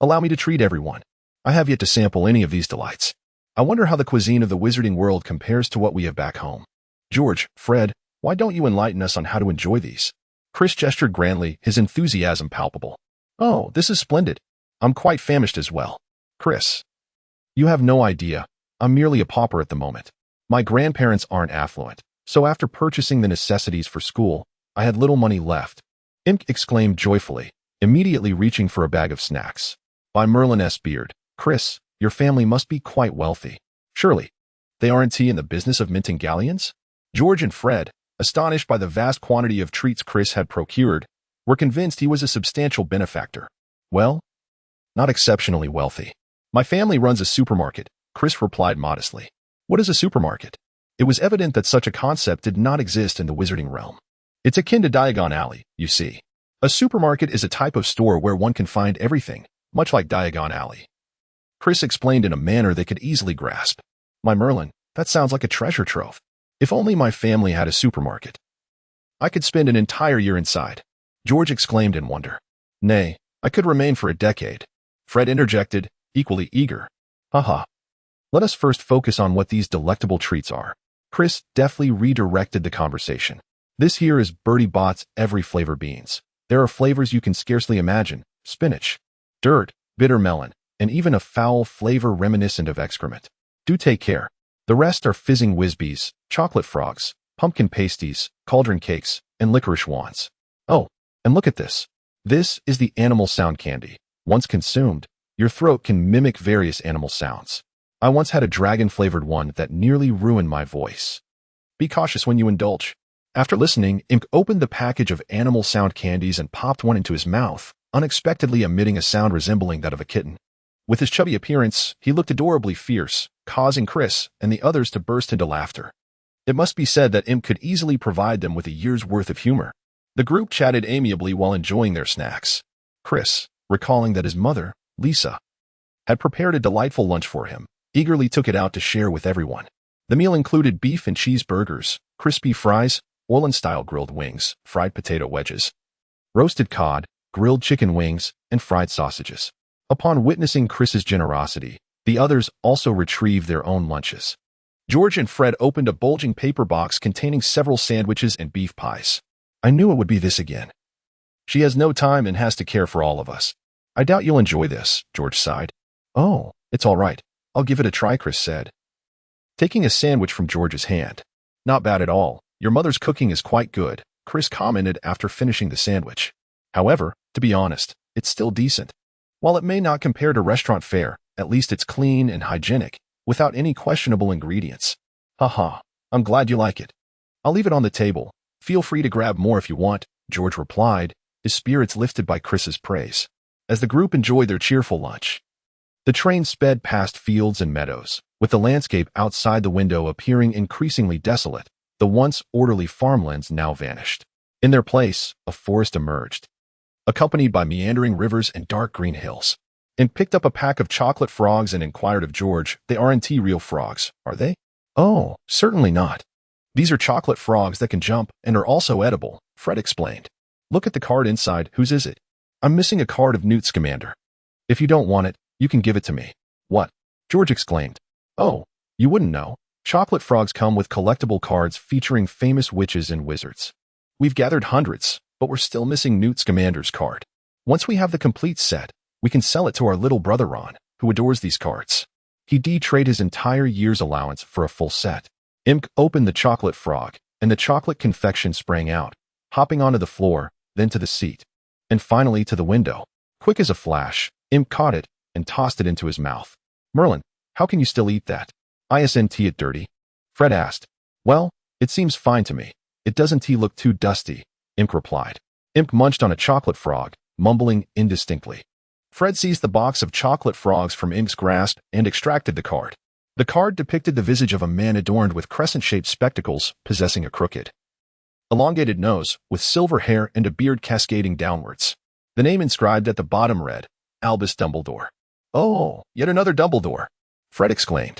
Allow me to treat everyone. I have yet to sample any of these delights. I wonder how the cuisine of the wizarding world compares to what we have back home. George, Fred, why don't you enlighten us on how to enjoy these? Chris gestured grandly, his enthusiasm palpable. Oh, this is splendid. I'm quite famished as well. Chris, you have no idea. I'm merely a pauper at the moment. My grandparents aren't affluent, so after purchasing the necessities for school, I had little money left. Imp exclaimed joyfully, immediately reaching for a bag of snacks. By Merlin S. Beard, Chris, your family must be quite wealthy. Surely, they aren't in the business of minting galleons? George and Fred, astonished by the vast quantity of treats Chris had procured, were convinced he was a substantial benefactor. Well, not exceptionally wealthy. My family runs a supermarket, Chris replied modestly. What is a supermarket? It was evident that such a concept did not exist in the wizarding realm. It's akin to Diagon Alley, you see. A supermarket is a type of store where one can find everything, much like Diagon Alley. Chris explained in a manner they could easily grasp. My Merlin, that sounds like a treasure trove. If only my family had a supermarket. I could spend an entire year inside. George exclaimed in wonder. Nay, I could remain for a decade. Fred interjected, equally eager. Haha. Let us first focus on what these delectable treats are. Chris deftly redirected the conversation. This here is Bertie Bott's every flavor beans. There are flavors you can scarcely imagine. Spinach, dirt, bitter melon, and even a foul flavor reminiscent of excrement. Do take care. The rest are fizzing whizbees, chocolate frogs, pumpkin pasties, cauldron cakes, and licorice wands. Oh, and look at this. This is the animal sound candy. Once consumed, your throat can mimic various animal sounds. I once had a dragon-flavored one that nearly ruined my voice. Be cautious when you indulge. After listening, Imp opened the package of animal sound candies and popped one into his mouth, unexpectedly emitting a sound resembling that of a kitten. With his chubby appearance, he looked adorably fierce, causing Chris and the others to burst into laughter. It must be said that Imp could easily provide them with a year's worth of humor. The group chatted amiably while enjoying their snacks. Chris, recalling that his mother, Lisa, had prepared a delightful lunch for him, eagerly took it out to share with everyone. The meal included beef and cheeseburgers, crispy fries, Orland-style grilled wings, fried potato wedges, roasted cod, grilled chicken wings, and fried sausages. Upon witnessing Chris's generosity, the others also retrieved their own lunches. George and Fred opened a bulging paper box containing several sandwiches and beef pies. I knew it would be this again. She has no time and has to care for all of us. I doubt you'll enjoy this, George sighed. Oh, it's all right. I'll give it a try, Chris said, taking a sandwich from George's hand. Not bad at all. Your mother's cooking is quite good, Chris commented after finishing the sandwich. However, to be honest, it's still decent. While it may not compare to restaurant fare, at least it's clean and hygienic, without any questionable ingredients. Haha, I'm glad you like it. I'll leave it on the table. Feel free to grab more if you want, George replied, his spirits lifted by Chris's praise. As the group enjoyed their cheerful lunch, the train sped past fields and meadows, with the landscape outside the window appearing increasingly desolate. The once orderly farmlands now vanished. In their place, a forest emerged, accompanied by meandering rivers and dark green hills. And picked up a pack of chocolate frogs and inquired of George, they aren't real frogs, are they? Oh, certainly not. These are chocolate frogs that can jump and are also edible, Fred explained. Look at the card inside. Whose is it? I'm missing a card of Newt Scamander. If you don't want it, you can give it to me. What? George exclaimed. Oh, you wouldn't know. Chocolate frogs come with collectible cards featuring famous witches and wizards. We've gathered hundreds, but we're still missing Newt Scamander's card. Once we have the complete set, we can sell it to our little brother Ron, who adores these cards. He'd trade his entire year's allowance for a full set. Imp opened the chocolate frog, and the chocolate confection sprang out, hopping onto the floor, then to the seat, and finally to the window. Quick as a flash, Imp caught it and tossed it into his mouth. Merlin, how can you still eat that? Isn't it dirty? Fred asked. Well, it seems fine to me. It doesn't look too dusty, Imp replied. Imp munched on a chocolate frog, mumbling indistinctly. Fred seized the box of chocolate frogs from Imp's grasp and extracted the card. The card depicted the visage of a man adorned with crescent-shaped spectacles, possessing a crooked, elongated nose, with silver hair and a beard cascading downwards. The name inscribed at the bottom read, Albus Dumbledore. Oh, yet another Dumbledore, Fred exclaimed.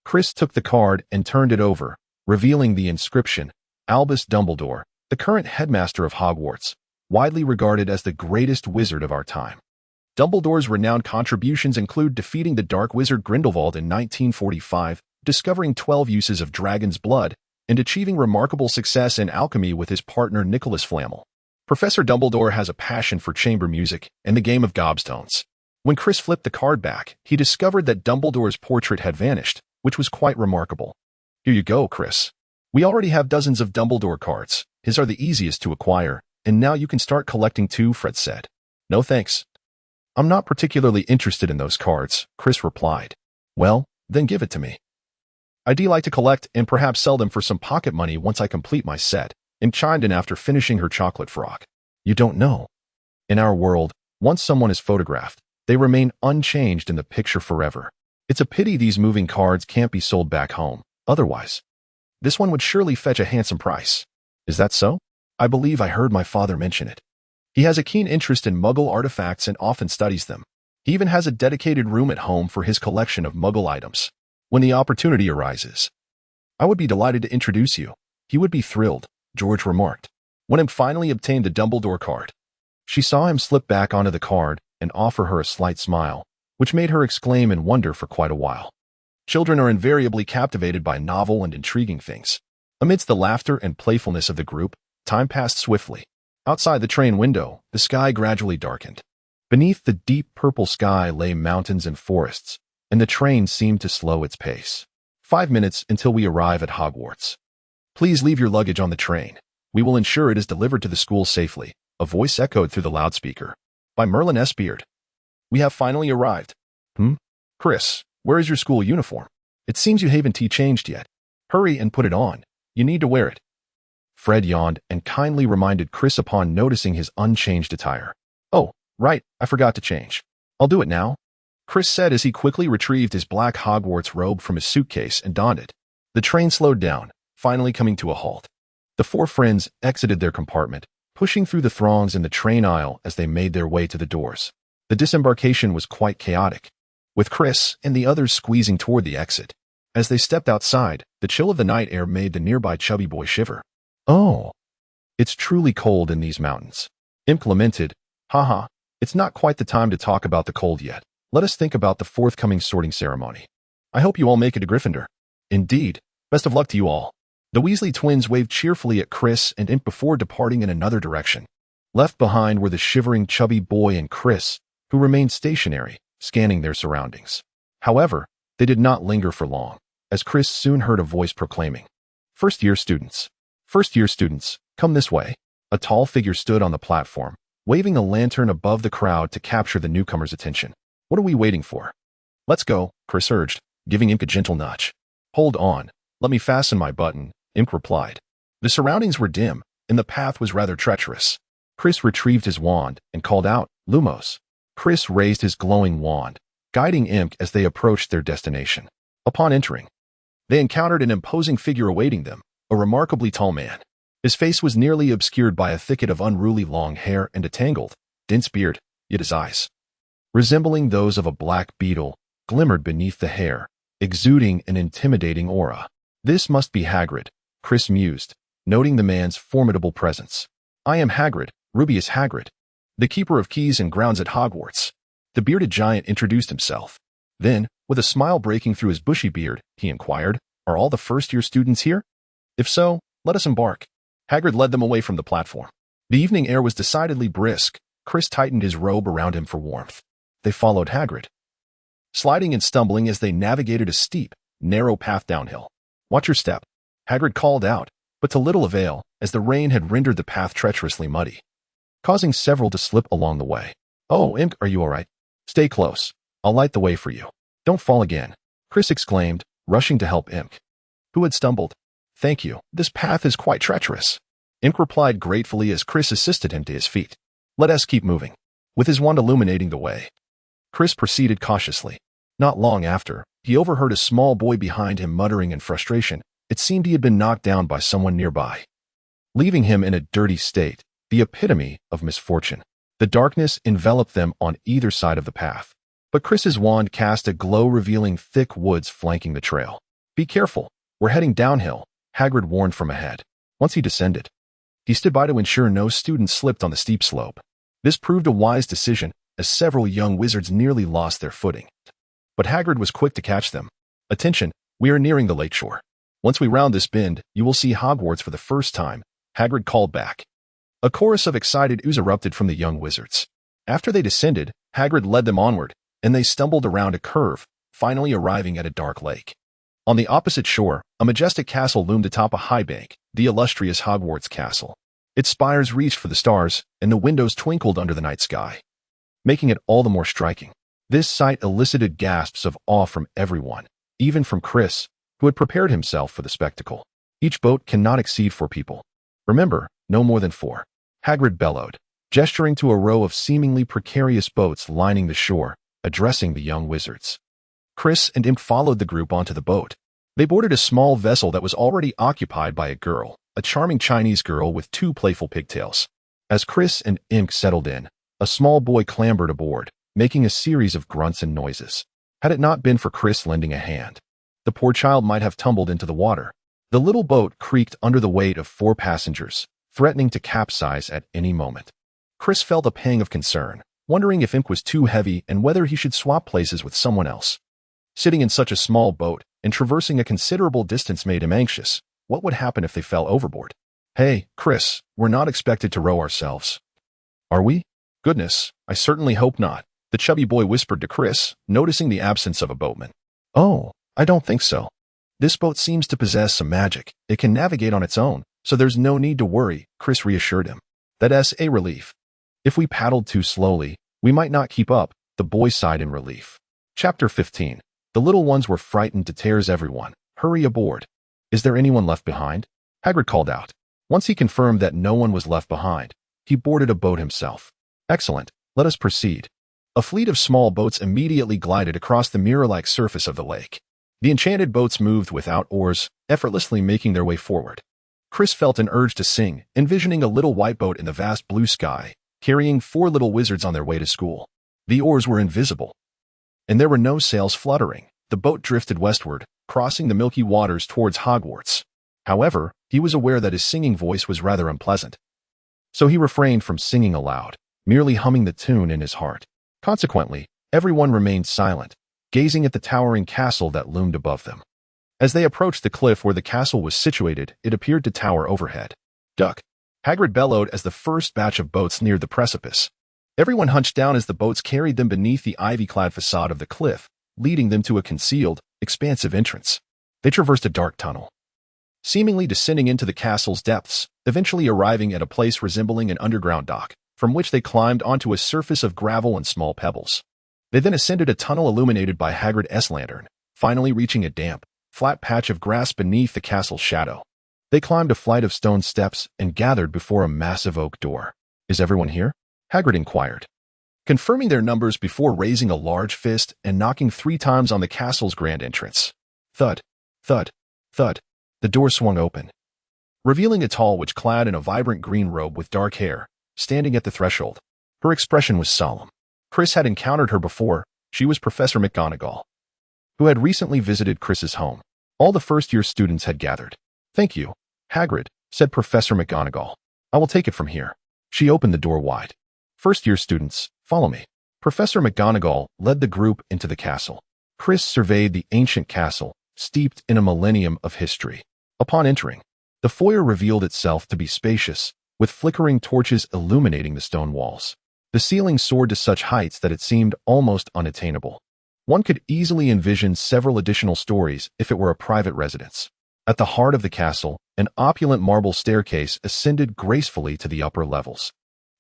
Chris took the card and turned it over, revealing the inscription, Albus Dumbledore, the current headmaster of Hogwarts, widely regarded as the greatest wizard of our time. Dumbledore's renowned contributions include defeating the dark wizard Grindelwald in 1945, discovering 12 uses of dragon's blood, and achieving remarkable success in alchemy with his partner Nicholas Flamel. Professor Dumbledore has a passion for chamber music and the game of gobstones. When Chris flipped the card back, he discovered that Dumbledore's portrait had vanished, which was quite remarkable. Here you go, Chris. We already have dozens of Dumbledore cards. His are the easiest to acquire, and now you can start collecting too, Fred said. No thanks. I'm not particularly interested in those cards, Chris replied. Well, then give it to me. I'd like to collect and perhaps sell them for some pocket money once I complete my set, and chimed in after finishing her chocolate frog. You don't know. In our world, once someone is photographed, they remain unchanged in the picture forever. It's a pity these moving cards can't be sold back home. Otherwise, this one would surely fetch a handsome price. Is that so? I believe I heard my father mention it. He has a keen interest in Muggle artifacts and often studies them. He even has a dedicated room at home for his collection of Muggle items. When the opportunity arises, I would be delighted to introduce you. He would be thrilled, George remarked. When Imp finally obtained the Dumbledore card, she saw him slip back onto the card and offer her a slight smile, which made her exclaim in wonder for quite a while. Children are invariably captivated by novel and intriguing things. Amidst the laughter and playfulness of the group, time passed swiftly. Outside the train window, the sky gradually darkened. Beneath the deep purple sky lay mountains and forests, and the train seemed to slow its pace. 5 minutes until we arrive at Hogwarts. Please leave your luggage on the train. We will ensure it is delivered to the school safely, a voice echoed through the loudspeaker. By Merlin S. Beard. We have finally arrived. Chris, where is your school uniform? It seems you haven't changed yet. Hurry and put it on. You need to wear it. Fred yawned and kindly reminded Chris upon noticing his unchanged attire. Oh, right, I forgot to change. I'll do it now, Chris said as he quickly retrieved his black Hogwarts robe from his suitcase and donned it. The train slowed down, finally coming to a halt. The four friends exited their compartment, pushing through the throngs in the train aisle as they made their way to the doors. The disembarkation was quite chaotic, with Chris and the others squeezing toward the exit. As they stepped outside, the chill of the night air made the nearby chubby boy shiver. Oh, it's truly cold in these mountains. Imp lamented, haha, it's not quite the time to talk about the cold yet. Let us think about the forthcoming sorting ceremony. I hope you all make it to Gryffindor. Indeed, best of luck to you all. The Weasley twins waved cheerfully at Chris and Imp before departing in another direction. Left behind were the shivering chubby boy and Chris, who remained stationary, scanning their surroundings. However, they did not linger for long, as Chris soon heard a voice proclaiming, First-year students, come this way." A tall figure stood on the platform, waving a lantern above the crowd to capture the newcomers' attention. "What are we waiting for?" "Let's go," Chris urged, giving Imp a gentle nudge. "Hold on, let me fasten my button," Imp replied. The surroundings were dim, and the path was rather treacherous. Chris retrieved his wand and called out, "Lumos." Chris raised his glowing wand, guiding Imp as they approached their destination. Upon entering, they encountered an imposing figure awaiting them, a remarkably tall man. His face was nearly obscured by a thicket of unruly long hair and a tangled, dense beard, yet his eyes, resembling those of a black beetle, glimmered beneath the hair, exuding an intimidating aura. "This must be Hagrid," Chris mused, noting the man's formidable presence. "I am Hagrid, Rubeus Hagrid, the keeper of keys and grounds at Hogwarts." The bearded giant introduced himself. Then, with a smile breaking through his bushy beard, he inquired, "Are all the first-year students here? If so, let us embark." Hagrid led them away from the platform. The evening air was decidedly brisk. Chris tightened his robe around him for warmth. They followed Hagrid, sliding and stumbling as they navigated a steep, narrow path downhill. "Watch your step," Hagrid called out, but to little avail, as the rain had rendered the path treacherously muddy, causing several to slip along the way. "Oh, Imp, are you all right? Stay close. I'll light the way for you. Don't fall again," Chris exclaimed, rushing to help Imp, who had stumbled. "Thank you. This path is quite treacherous," Imp replied gratefully as Chris assisted him to his feet. "Let us keep moving." With his wand illuminating the way, Chris proceeded cautiously. Not long after, he overheard a small boy behind him muttering in frustration. It seemed he had been knocked down by someone nearby, leaving him in a dirty state, the epitome of misfortune. The darkness enveloped them on either side of the path, but Chris's wand cast a glow revealing thick woods flanking the trail. "Be careful, we're heading downhill," Hagrid warned from ahead. Once he descended, he stood by to ensure no students slipped on the steep slope. This proved a wise decision, as several young wizards nearly lost their footing. But Hagrid was quick to catch them. "Attention, we are nearing the lakeshore. Once we round this bend, you will see Hogwarts for the first time," Hagrid called back. A chorus of excited oohs erupted from the young wizards. After they descended, Hagrid led them onward, and they stumbled around a curve, finally arriving at a dark lake. On the opposite shore, a majestic castle loomed atop a high bank, the illustrious Hogwarts Castle. Its spires reached for the stars, and the windows twinkled under the night sky, making it all the more striking. This sight elicited gasps of awe from everyone, even from Chris, who had prepared himself for the spectacle. "Each boat cannot exceed 4 people. Remember, no more than 4. Hagrid bellowed, gesturing to a row of seemingly precarious boats lining the shore, addressing the young wizards. Chris and Imp followed the group onto the boat. They boarded a small vessel that was already occupied by a girl, a charming Chinese girl with 2 playful pigtails. As Chris and Imp settled in, a small boy clambered aboard, making a series of grunts and noises. Had it not been for Chris lending a hand, the poor child might have tumbled into the water. The little boat creaked under the weight of 4 passengers, threatening to capsize at any moment. Chris felt a pang of concern, wondering if Imp was too heavy and whether he should swap places with someone else. Sitting in such a small boat and traversing a considerable distance made him anxious. What would happen if they fell overboard? "Hey, Chris, we're not expected to row ourselves." "Are we? Goodness, I certainly hope not," the chubby boy whispered to Chris, noticing the absence of a boatman. "Oh, I don't think so. This boat seems to possess some magic. It can navigate on its own, so there's no need to worry," Chris reassured him. "That's a relief. If we paddled too slowly, we might not keep up," the boy sighed in relief. Chapter 15. The little ones were frightened to tears. "Everyone, hurry aboard. Is there anyone left behind?" Hagrid called out. Once he confirmed that no one was left behind, he boarded a boat himself. "Excellent, let us proceed." A fleet of small boats immediately glided across the mirror-like surface of the lake. The enchanted boats moved without oars, effortlessly making their way forward. Chris felt an urge to sing, envisioning a little white boat in the vast blue sky, carrying 4 little wizards on their way to school. The oars were invisible, and there were no sails fluttering. The boat drifted westward, crossing the milky waters towards Hogwarts. However, he was aware that his singing voice was rather unpleasant, so he refrained from singing aloud, merely humming the tune in his heart. Consequently, everyone remained silent, gazing at the towering castle that loomed above them. As they approached the cliff where the castle was situated, it appeared to tower overhead. "Duck!" Hagrid bellowed as the first batch of boats neared the precipice. Everyone hunched down as the boats carried them beneath the ivy-clad facade of the cliff, leading them to a concealed, expansive entrance. They traversed a dark tunnel, seemingly descending into the castle's depths, eventually arriving at a place resembling an underground dock, from which they climbed onto a surface of gravel and small pebbles. They then ascended a tunnel illuminated by Hagrid's lantern, finally reaching a damp, flat patch of grass beneath the castle's shadow. They climbed a flight of stone steps and gathered before a massive oak door. "Is everyone here?" Hagrid inquired, confirming their numbers before raising a large fist and knocking 3 times on the castle's grand entrance. Thud, thud, thud. The door swung open, revealing a tall witch clad in a vibrant green robe with dark hair, standing at the threshold. Her expression was solemn. Chris had encountered her before. She was Professor McGonagall, who had recently visited Chris's home. All the first-year students had gathered. "Thank you, Hagrid," said Professor McGonagall. "I will take it from here." She opened the door wide. "First-year students, follow me." Professor McGonagall led the group into the castle. Chris surveyed the ancient castle, steeped in a millennium of history. Upon entering, the foyer revealed itself to be spacious, with flickering torches illuminating the stone walls. The ceiling soared to such heights that it seemed almost unattainable. One could easily envision several additional stories if it were a private residence. At the heart of the castle, an opulent marble staircase ascended gracefully to the upper levels.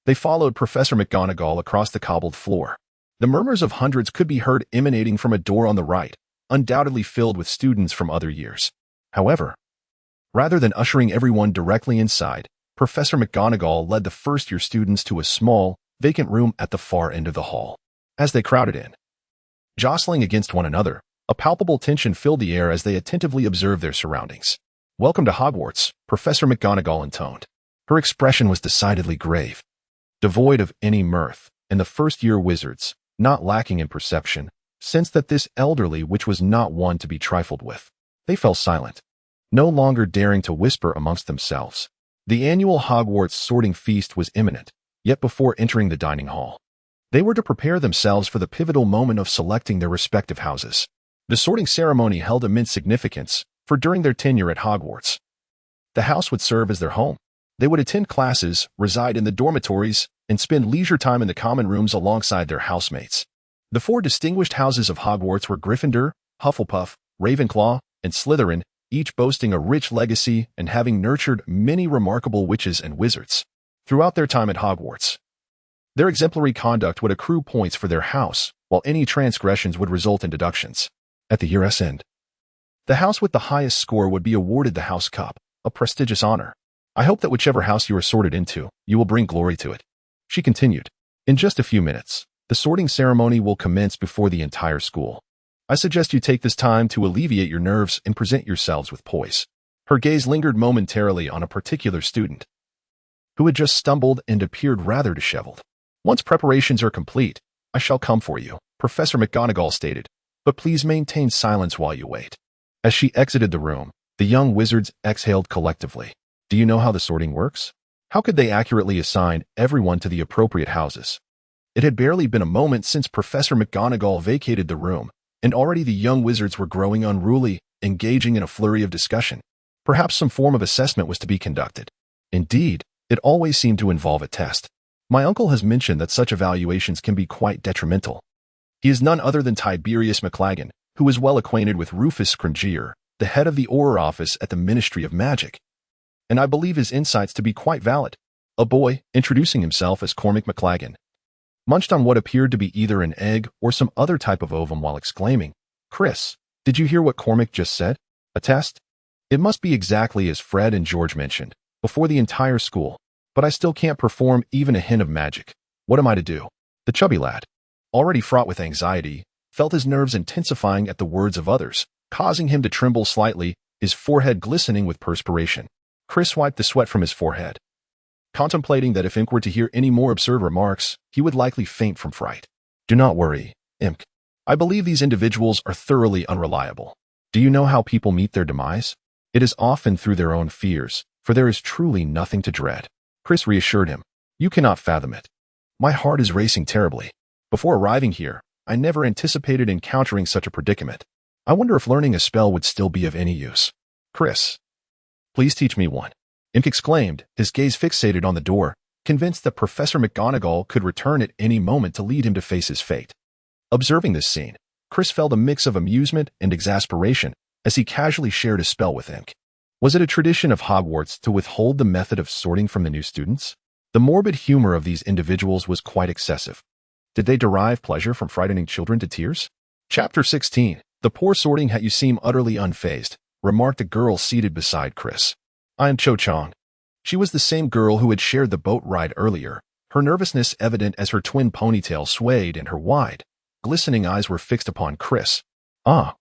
They followed Professor McGonagall across the cobbled floor. The murmurs of hundreds could be heard emanating from a door on the right, undoubtedly filled with students from other years. However, rather than ushering everyone directly inside, Professor McGonagall led the first-year students to a small, vacant room at the far end of the hall. As they crowded in, jostling against one another, a palpable tension filled the air as they attentively observed their surroundings. "Welcome to Hogwarts," Professor McGonagall intoned. Her expression was decidedly grave, devoid of any mirth, and the first-year wizards, not lacking in perception, sensed that this elderly witch was not one to be trifled with. They fell silent, no longer daring to whisper amongst themselves. The annual Hogwarts sorting feast was imminent, yet before entering the dining hall, they were to prepare themselves for the pivotal moment of selecting their respective houses. The sorting ceremony held immense significance, for during their tenure at Hogwarts, the house would serve as their home. They would attend classes, reside in the dormitories, and spend leisure time in the common rooms alongside their housemates. The four distinguished houses of Hogwarts were Gryffindor, Hufflepuff, Ravenclaw, and Slytherin, each boasting a rich legacy and having nurtured many remarkable witches and wizards. Throughout their time at Hogwarts, their exemplary conduct would accrue points for their house, while any transgressions would result in deductions. At the year's end, the house with the highest score would be awarded the House Cup, a prestigious honor. I hope that whichever house you are sorted into, you will bring glory to it. She continued. In just a few minutes, the sorting ceremony will commence before the entire school. I suggest you take this time to alleviate your nerves and present yourselves with poise. Her gaze lingered momentarily on a particular student, who had just stumbled and appeared rather disheveled. Once preparations are complete, I shall come for you, Professor McGonagall stated, but please maintain silence while you wait. As she exited the room, the young wizards exhaled collectively. Do you know how the sorting works? How could they accurately assign everyone to the appropriate houses? It had barely been a moment since Professor McGonagall vacated the room, and already the young wizards were growing unruly, engaging in a flurry of discussion. Perhaps some form of assessment was to be conducted. Indeed, it always seemed to involve a test. My uncle has mentioned that such evaluations can be quite detrimental. He is none other than Tiberius McLaggen, who is well acquainted with Rufus Scrimgeour, the head of the Auror office at the Ministry of Magic, and I believe his insights to be quite valid. A boy, introducing himself as Cormac McLaggen, munched on what appeared to be either an egg or some other type of ovum while exclaiming, Chris, did you hear what Cormac just said? A test? It must be exactly as Fred and George mentioned, before the entire school, but I still can't perform even a hint of magic. What am I to do? The chubby lad, already fraught with anxiety, felt his nerves intensifying at the words of others, causing him to tremble slightly, his forehead glistening with perspiration. Chris wiped the sweat from his forehead, contemplating that if Imk were to hear any more absurd remarks, he would likely faint from fright. Do not worry, Imk. I believe these individuals are thoroughly unreliable. Do you know how people meet their demise? It is often through their own fears, for there is truly nothing to dread. Chris reassured him. You cannot fathom it. My heart is racing terribly. Before arriving here, I never anticipated encountering such a predicament. I wonder if learning a spell would still be of any use. Chris, please teach me one. Imk exclaimed, his gaze fixated on the door, convinced that Professor McGonagall could return at any moment to lead him to face his fate. Observing this scene, Chris felt a mix of amusement and exasperation as he casually shared a spell with Imk. Was it a tradition of Hogwarts to withhold the method of sorting from the new students? The morbid humor of these individuals was quite excessive. Did they derive pleasure from frightening children to tears? Chapter 16. The poor sorting hat. You seem utterly unfazed, remarked a girl seated beside Chris. I am Cho Chang. She was the same girl who had shared the boat ride earlier, her nervousness evident as her twin ponytail swayed and her wide, glistening eyes were fixed upon Chris. Ah.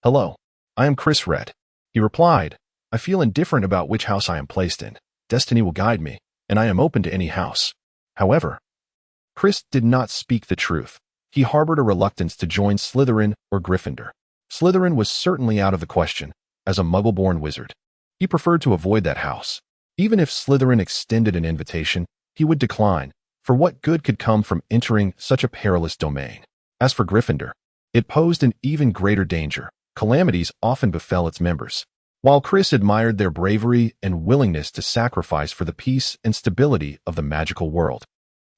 Hello. I am Chris Red. He replied, I feel indifferent about which house I am placed in. Destiny will guide me, and I am open to any house. However, Chris did not speak the truth. He harbored a reluctance to join Slytherin or Gryffindor. Slytherin was certainly out of the question, as a muggle-born wizard. He preferred to avoid that house. Even if Slytherin extended an invitation, he would decline, for what good could come from entering such a perilous domain? As for Gryffindor, it posed an even greater danger. Calamities often befell its members. While Chris admired their bravery and willingness to sacrifice for the peace and stability of the magical world,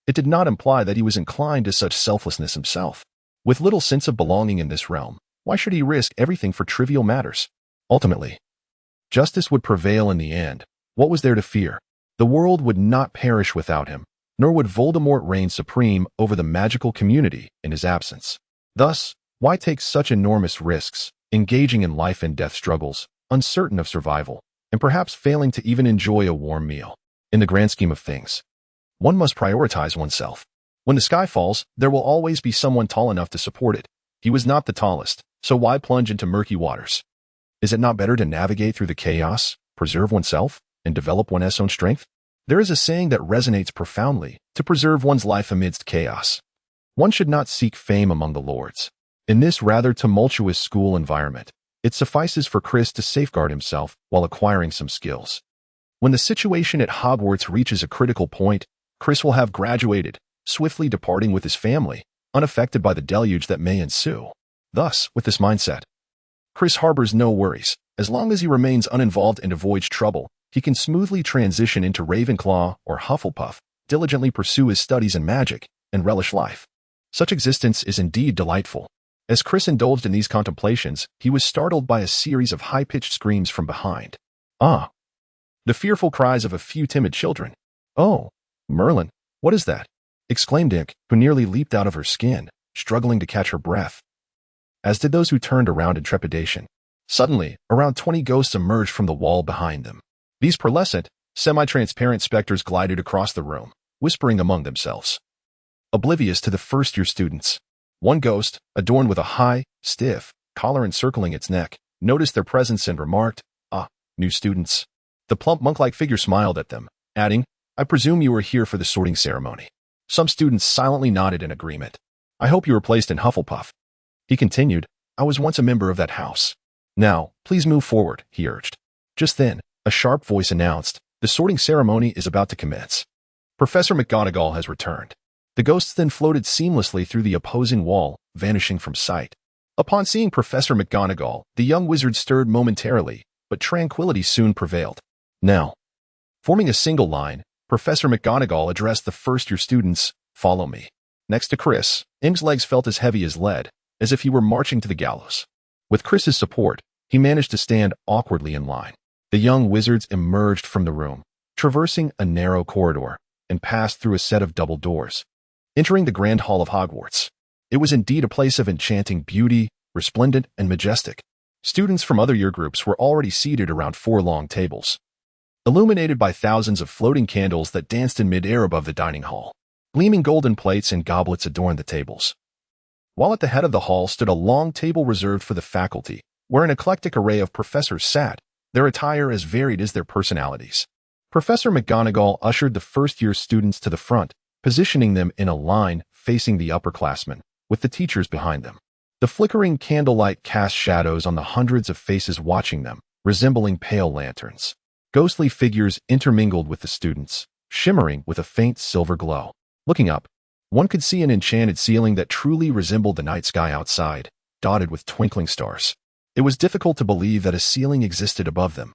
it did not imply that he was inclined to such selflessness himself. With little sense of belonging in this realm, why should he risk everything for trivial matters? Ultimately, justice would prevail in the end. What was there to fear? The world would not perish without him, nor would Voldemort reign supreme over the magical community in his absence. Thus, why take such enormous risks, engaging in life and death struggles, uncertain of survival, and perhaps failing to even enjoy a warm meal? In the grand scheme of things, one must prioritize oneself. When the sky falls, there will always be someone tall enough to support it. He was not the tallest, so why plunge into murky waters? Is it not better to navigate through the chaos, preserve oneself, and develop one's own strength? There is a saying that resonates profoundly: to preserve one's life amidst chaos, one should not seek fame among the lords. In this rather tumultuous school environment, it suffices for Chris to safeguard himself while acquiring some skills. When the situation at Hogwarts reaches a critical point, Chris will have graduated, swiftly departing with his family, unaffected by the deluge that may ensue. Thus, with this mindset, Chris harbors no worries. As long as he remains uninvolved and avoids trouble, he can smoothly transition into Ravenclaw or Hufflepuff, diligently pursue his studies in magic, and relish life. Such existence is indeed delightful. As Chris indulged in these contemplations, he was startled by a series of high-pitched screams from behind. Ah! The fearful cries of a few timid children. "Oh, Merlin, what is that?" exclaimed Ink, who nearly leaped out of her skin, struggling to catch her breath. As did those who turned around in trepidation. Suddenly, around 20 ghosts emerged from the wall behind them. These pearlescent, semi-transparent specters glided across the room, whispering among themselves. Oblivious to the first-year students, one ghost, adorned with a high, stiff collar encircling its neck, noticed their presence and remarked, "Ah, new students." The plump monk-like figure smiled at them, adding, "I presume you are here for the sorting ceremony." Some students silently nodded in agreement. "I hope you were placed in Hufflepuff." He continued, "I was once a member of that house." "Now, please move forward," he urged. Just then, a sharp voice announced, "The sorting ceremony is about to commence. Professor McGonagall has returned." The ghosts then floated seamlessly through the opposing wall, vanishing from sight. Upon seeing Professor McGonagall, the young wizard stirred momentarily, but tranquility soon prevailed. Now, forming a single line, Professor McGonagall addressed the first-year students, "Follow me." Next to Chris, Ink's legs felt as heavy as lead, as if he were marching to the gallows. With Chris's support, he managed to stand awkwardly in line. The young wizards emerged from the room, traversing a narrow corridor, and passed through a set of double doors, entering the Grand Hall of Hogwarts. It was indeed a place of enchanting beauty, resplendent and majestic. Students from other year groups were already seated around 4 long tables, illuminated by thousands of floating candles that danced in mid-air above the dining hall. Gleaming golden plates and goblets adorned the tables. While at the head of the hall stood a long table reserved for the faculty, where an eclectic array of professors sat, their attire as varied as their personalities. Professor McGonagall ushered the first-year students to the front, positioning them in a line facing the upperclassmen, with the teachers behind them. The flickering candlelight cast shadows on the hundreds of faces watching them, resembling pale lanterns. Ghostly figures intermingled with the students, shimmering with a faint silver glow. Looking up, one could see an enchanted ceiling that truly resembled the night sky outside, dotted with twinkling stars. It was difficult to believe that a ceiling existed above them.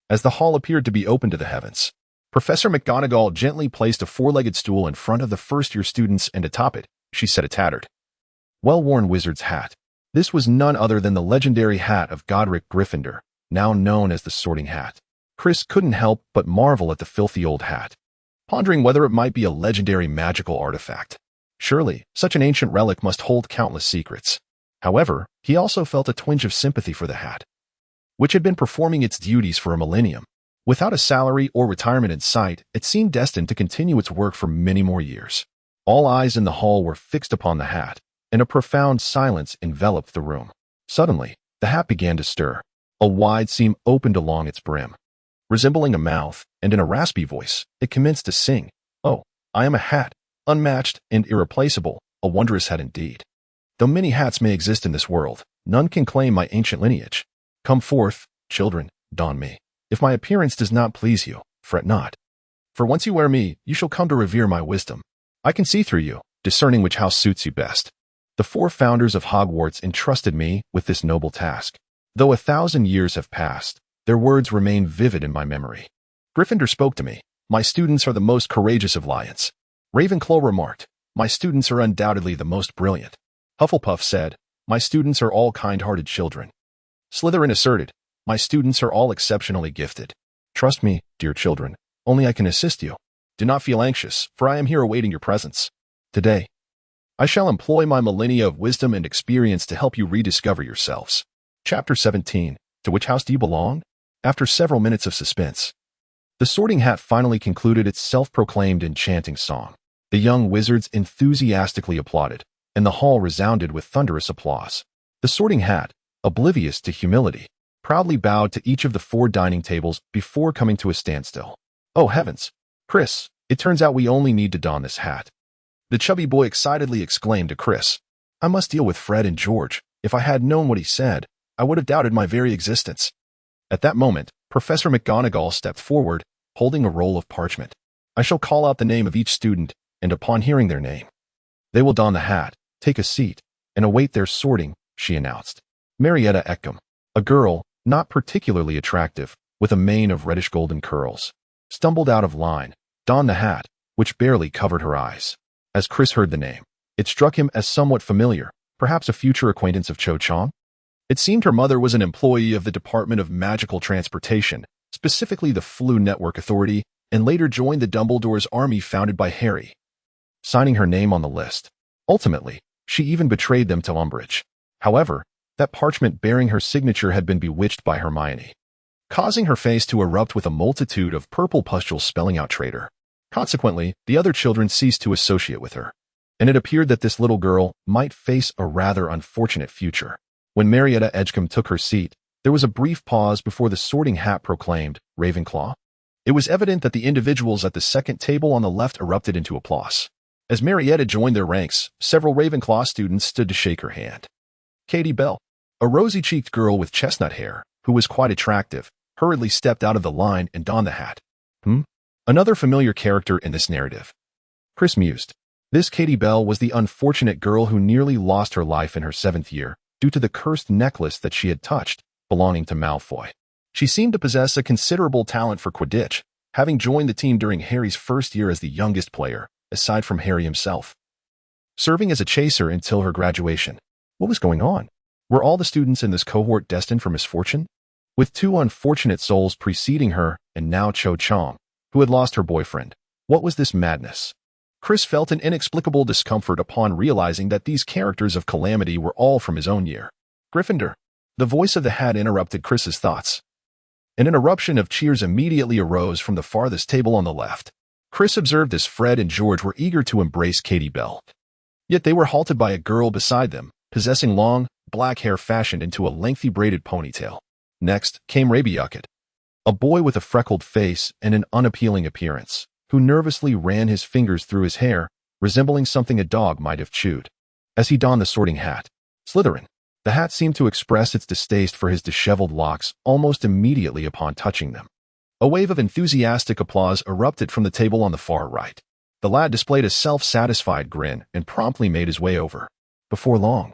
As the hall appeared to be open to the heavens, Professor McGonagall gently placed a 4-legged stool in front of the first-year students, and atop it, she set a tattered, well-worn wizard's hat. This was none other than the legendary hat of Godric Gryffindor, now known as the Sorting Hat. Chris couldn't help but marvel at the filthy old hat, pondering whether it might be a legendary magical artifact. Surely, such an ancient relic must hold countless secrets. However, he also felt a twinge of sympathy for the hat, which had been performing its duties for a millennium. Without a salary or retirement in sight, it seemed destined to continue its work for many more years. All eyes in the hall were fixed upon the hat, and a profound silence enveloped the room. Suddenly, the hat began to stir. A wide seam opened along its brim, resembling a mouth, and in a raspy voice, it commenced to sing, "Oh, I am a hat, unmatched and irreplaceable, a wondrous hat indeed. Though many hats may exist in this world, none can claim my ancient lineage. Come forth, children, don me. If my appearance does not please you, fret not. For once you wear me, you shall come to revere my wisdom. I can see through you, discerning which house suits you best." The 4 founders of Hogwarts entrusted me with this noble task. Though 1,000 years have passed, their words remain vivid in my memory. Gryffindor spoke to me, "My students are the most courageous of lions." Ravenclaw remarked, "My students are undoubtedly the most brilliant." Hufflepuff said, "My students are all kind-hearted children." Slytherin asserted, "My students are all exceptionally gifted." Trust me, dear children, only I can assist you. Do not feel anxious, for I am here awaiting your presence. Today, I shall employ my millennia of wisdom and experience to help you rediscover yourselves. Chapter 17. To which house do you belong? After several minutes of suspense, the Sorting Hat finally concluded its self-proclaimed enchanting song. The young wizards enthusiastically applauded, and the hall resounded with thunderous applause. The Sorting Hat, oblivious to humility, proudly bowed to each of the 4 dining tables before coming to a standstill. "Oh heavens! Chris, it turns out we only need to don this hat." The chubby boy excitedly exclaimed to Chris, "I must deal with Fred and George. If I had known what he said, I would have doubted my very existence." At that moment, Professor McGonagall stepped forward, holding a roll of parchment. I shall call out the name of each student, and upon hearing their name, they will don the hat, take a seat, and await their sorting, she announced. Marietta Eckham, a girl, not particularly attractive, with a mane of reddish-golden curls, stumbled out of line, donned the hat, which barely covered her eyes. As Chris heard the name, it struck him as somewhat familiar, perhaps a future acquaintance of Cho Chang. It seemed her mother was an employee of the Department of Magical Transportation, specifically the Flu Network Authority, and later joined the Dumbledore's army founded by Harry, signing her name on the list. Ultimately, she even betrayed them to Umbridge. However, that parchment bearing her signature had been bewitched by Hermione, causing her face to erupt with a multitude of purple pustules spelling out traitor. Consequently, the other children ceased to associate with her, and it appeared that this little girl might face a rather unfortunate future. When Marietta Edgecombe took her seat, there was a brief pause before the sorting hat proclaimed, Ravenclaw. It was evident that the individuals at the second table on the left erupted into applause. As Marietta joined their ranks, several Ravenclaw students stood to shake her hand. Katie Bell, a rosy-cheeked girl with chestnut hair, who was quite attractive, hurriedly stepped out of the line and donned the hat. Another familiar character in this narrative. Chris mused. This Katie Bell was the unfortunate girl who nearly lost her life in her 7th year due to the cursed necklace that she had touched, belonging to Malfoy. She seemed to possess a considerable talent for Quidditch, having joined the team during Harry's first year as the youngest player, aside from Harry himself, serving as a chaser until her graduation. What was going on? Were all the students in this cohort destined for misfortune? With two unfortunate souls preceding her and now Cho Chang, who had lost her boyfriend, what was this madness? Chris felt an inexplicable discomfort upon realizing that these characters of calamity were all from his own year. Gryffindor. The voice of the hat interrupted Chris's thoughts, and an eruption of cheers immediately arose from the farthest table on the left. Chris observed as Fred and George were eager to embrace Katie Bell. Yet they were halted by a girl beside them, possessing long, black hair fashioned into a lengthy braided ponytail. Next came Rabiucket, a boy with a freckled face and an unappealing appearance, who nervously ran his fingers through his hair, resembling something a dog might have chewed. As he donned the sorting hat, Slytherin. The hat seemed to express its distaste for his disheveled locks almost immediately upon touching them. A wave of enthusiastic applause erupted from the table on the far right. The lad displayed a self-satisfied grin and promptly made his way over. Before long,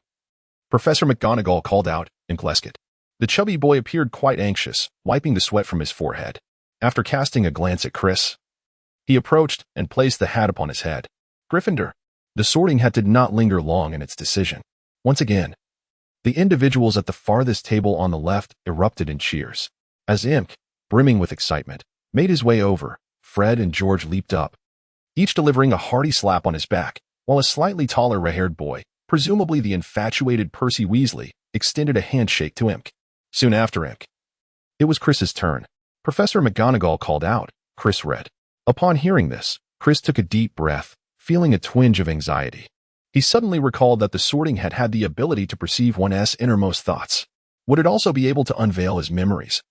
Professor McGonagall called out, in Glesket. The chubby boy appeared quite anxious, wiping the sweat from his forehead. After casting a glance at Chris, he approached and placed the hat upon his head. Gryffindor. The sorting hat did not linger long in its decision. Once again, the individuals at the farthest table on the left erupted in cheers. As Imk, brimming with excitement, made his way over, Fred and George leaped up, each delivering a hearty slap on his back, while a slightly taller red-haired boy, presumably the infatuated Percy Weasley, extended a handshake to Imk. Soon after Imk, it was Chris's turn. Professor McGonagall called out. Chris read. Upon hearing this, Chris took a deep breath, feeling a twinge of anxiety. He suddenly recalled that the sorting hat had the ability to perceive one's innermost thoughts. Would it also be able to unveil his memories?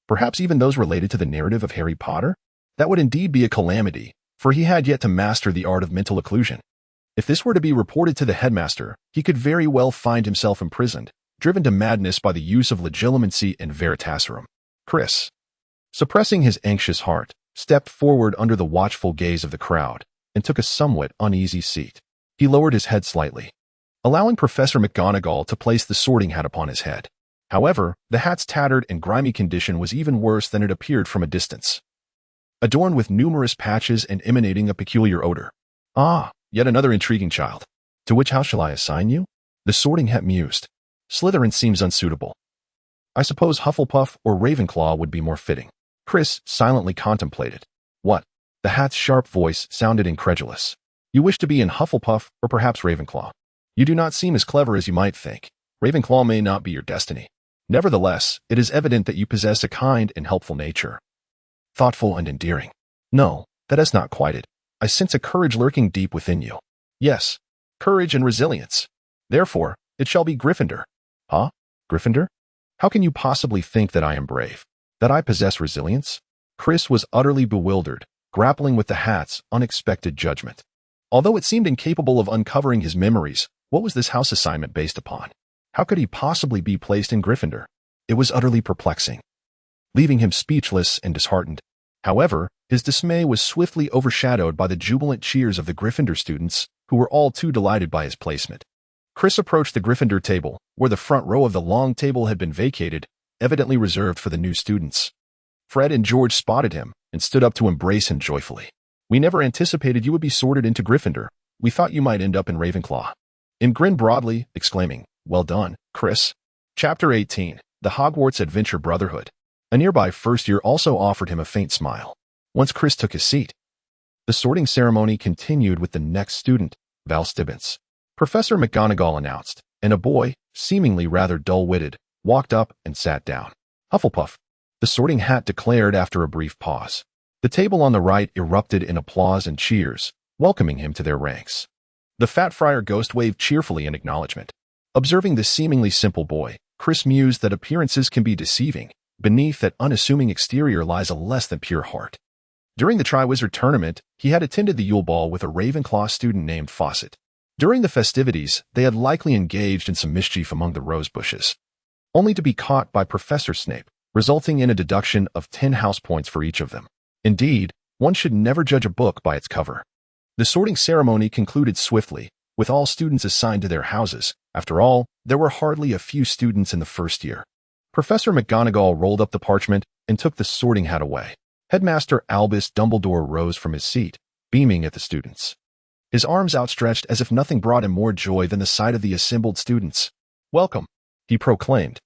Perhaps even those related to the narrative of Harry Potter? That would indeed be a calamity, for he had yet to master the art of mental occlusion. If this were to be reported to the headmaster, he could very well find himself imprisoned, driven to madness by the use of legilimency and veritaserum. Chris, suppressing his anxious heart, stepped forward under the watchful gaze of the crowd and took a somewhat uneasy seat. He lowered his head slightly, allowing Professor McGonagall to place the sorting hat upon his head. However, the hat's tattered and grimy condition was even worse than it appeared from a distance, adorned with numerous patches and emanating a peculiar odor. Ah, yet another intriguing child. To which house shall I assign you? The sorting hat mused. Slytherin seems unsuitable. I suppose Hufflepuff or Ravenclaw would be more fitting. Chris silently contemplated. What? The hat's sharp voice sounded incredulous. You wish to be in Hufflepuff or perhaps Ravenclaw. You do not seem as clever as you might think. Ravenclaw may not be your destiny. Nevertheless, it is evident that you possess a kind and helpful nature. Thoughtful and endearing. No, that is not quite it. I sense a courage lurking deep within you. Yes, courage and resilience. Therefore, it shall be Gryffindor. Huh? Gryffindor? How can you possibly think that I am brave? That I possess resilience? Chris was utterly bewildered, grappling with the hat's unexpected judgment. Although it seemed incapable of uncovering his memories, what was this house assignment based upon? How could he possibly be placed in Gryffindor? It was utterly perplexing, leaving him speechless and disheartened. However, his dismay was swiftly overshadowed by the jubilant cheers of the Gryffindor students, who were all too delighted by his placement. Chris approached the Gryffindor table, where the front row of the long table had been vacated, evidently reserved for the new students. Fred and George spotted him and stood up to embrace him joyfully. "We never anticipated you would be sorted into Gryffindor. We thought you might end up in Ravenclaw." And grinned broadly, exclaiming, "Well done, Chris." Chapter 18. The Hogwarts Adventure Brotherhood. A nearby first year also offered him a faint smile. Once Chris took his seat, the sorting ceremony continued with the next student, Val Stibbons. Professor McGonagall announced, and a boy, seemingly rather dull-witted, walked up and sat down. "Hufflepuff," the sorting hat declared after a brief pause. The table on the right erupted in applause and cheers, welcoming him to their ranks. The fat friar ghost waved cheerfully in acknowledgement. Observing the seemingly simple boy, Chris mused that appearances can be deceiving. Beneath that unassuming exterior lies a less than pure heart. During the Triwizard Tournament, he had attended the Yule Ball with a Ravenclaw student named Fawcett. During the festivities, they had likely engaged in some mischief among the rose bushes, only to be caught by Professor Snape, resulting in a deduction of 10 house points for each of them. Indeed, one should never judge a book by its cover. The sorting ceremony concluded swiftly, with all students assigned to their houses. After all, there were hardly a few students in the first year. Professor McGonagall rolled up the parchment and took the sorting hat away. Headmaster Albus Dumbledore rose from his seat, beaming at the students, his arms outstretched as if nothing brought him more joy than the sight of the assembled students. "Welcome," he proclaimed.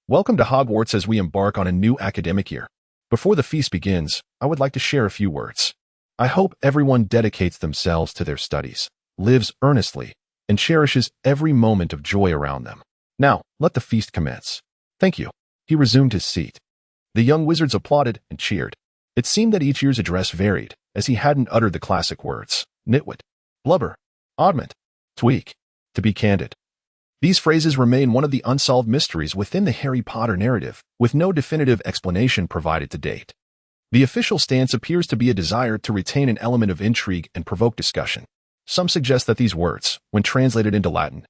"Welcome to Hogwarts as we embark on a new academic year. Before the feast begins, I would like to share a few words. I hope everyone dedicates themselves to their studies, lives earnestly, and cherishes every moment of joy around them. Now, let the feast commence." "Thank you." He resumed his seat. The young wizards applauded and cheered. It seemed that each year's address varied, as he hadn't uttered the classic words, nitwit, blubber, oddment, tweak. To be candid, these phrases remain one of the unsolved mysteries within the Harry Potter narrative, with no definitive explanation provided to date. The official stance appears to be a desire to retain an element of intrigue and provoke discussion. Some suggest that these words, when translated into Latin,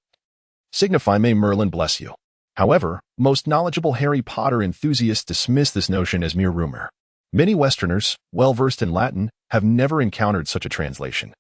signify "May Merlin bless you." However, most knowledgeable Harry Potter enthusiasts dismiss this notion as mere rumor. Many Westerners, well-versed in Latin, have never encountered such a translation,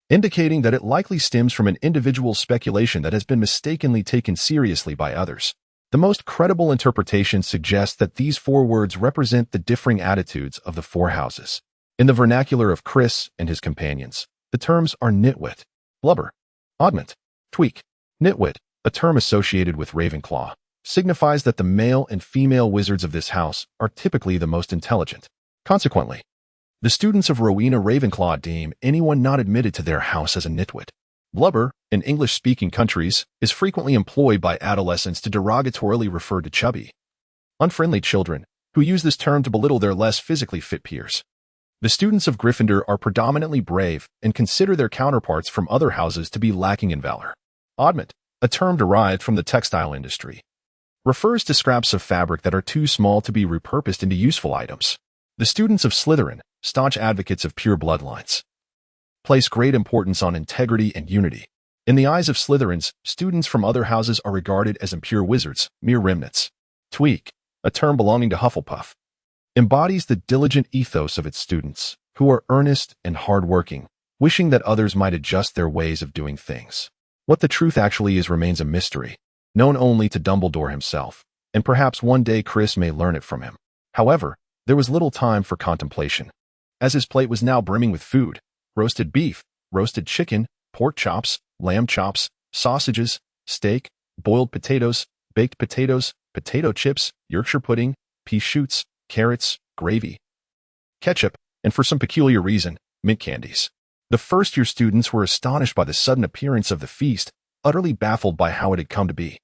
indicating that it likely stems from an individual speculation that has been mistakenly taken seriously by others. The most credible interpretation suggests that these four words represent the differing attitudes of the four houses. In the vernacular of Chris and his companions, the terms are nitwit, blubber, oddment, tweak. Nitwit, a term associated with Ravenclaw, signifies that the male and female wizards of this house are typically the most intelligent. Consequently, the students of Rowena Ravenclaw deem anyone not admitted to their house as a nitwit. Blubber, in English-speaking countries, is frequently employed by adolescents to derogatorily refer to chubby, unfriendly children, who use this term to belittle their less physically fit peers. The students of Gryffindor are predominantly brave and consider their counterparts from other houses to be lacking in valor. Oddment, a term derived from the textile industry, refers to scraps of fabric that are too small to be repurposed into useful items. The students of Slytherin, staunch advocates of pure bloodlines, place great importance on integrity and unity. In the eyes of Slytherins, students from other houses are regarded as impure wizards, mere remnants. Tweak, a term belonging to Hufflepuff, embodies the diligent ethos of its students, who are earnest and hardworking, wishing that others might adjust their ways of doing things. What the truth actually is remains a mystery, known only to Dumbledore himself, and perhaps one day Chris may learn it from him. However, there was little time for contemplation, as his plate was now brimming with food: roasted beef, roasted chicken, pork chops, lamb chops, sausages, steak, boiled potatoes, baked potatoes, potato chips, Yorkshire pudding, pea shoots, carrots, gravy, ketchup, and for some peculiar reason, mint candies. The first-year students were astonished by the sudden appearance of the feast, utterly baffled by how it had come to be.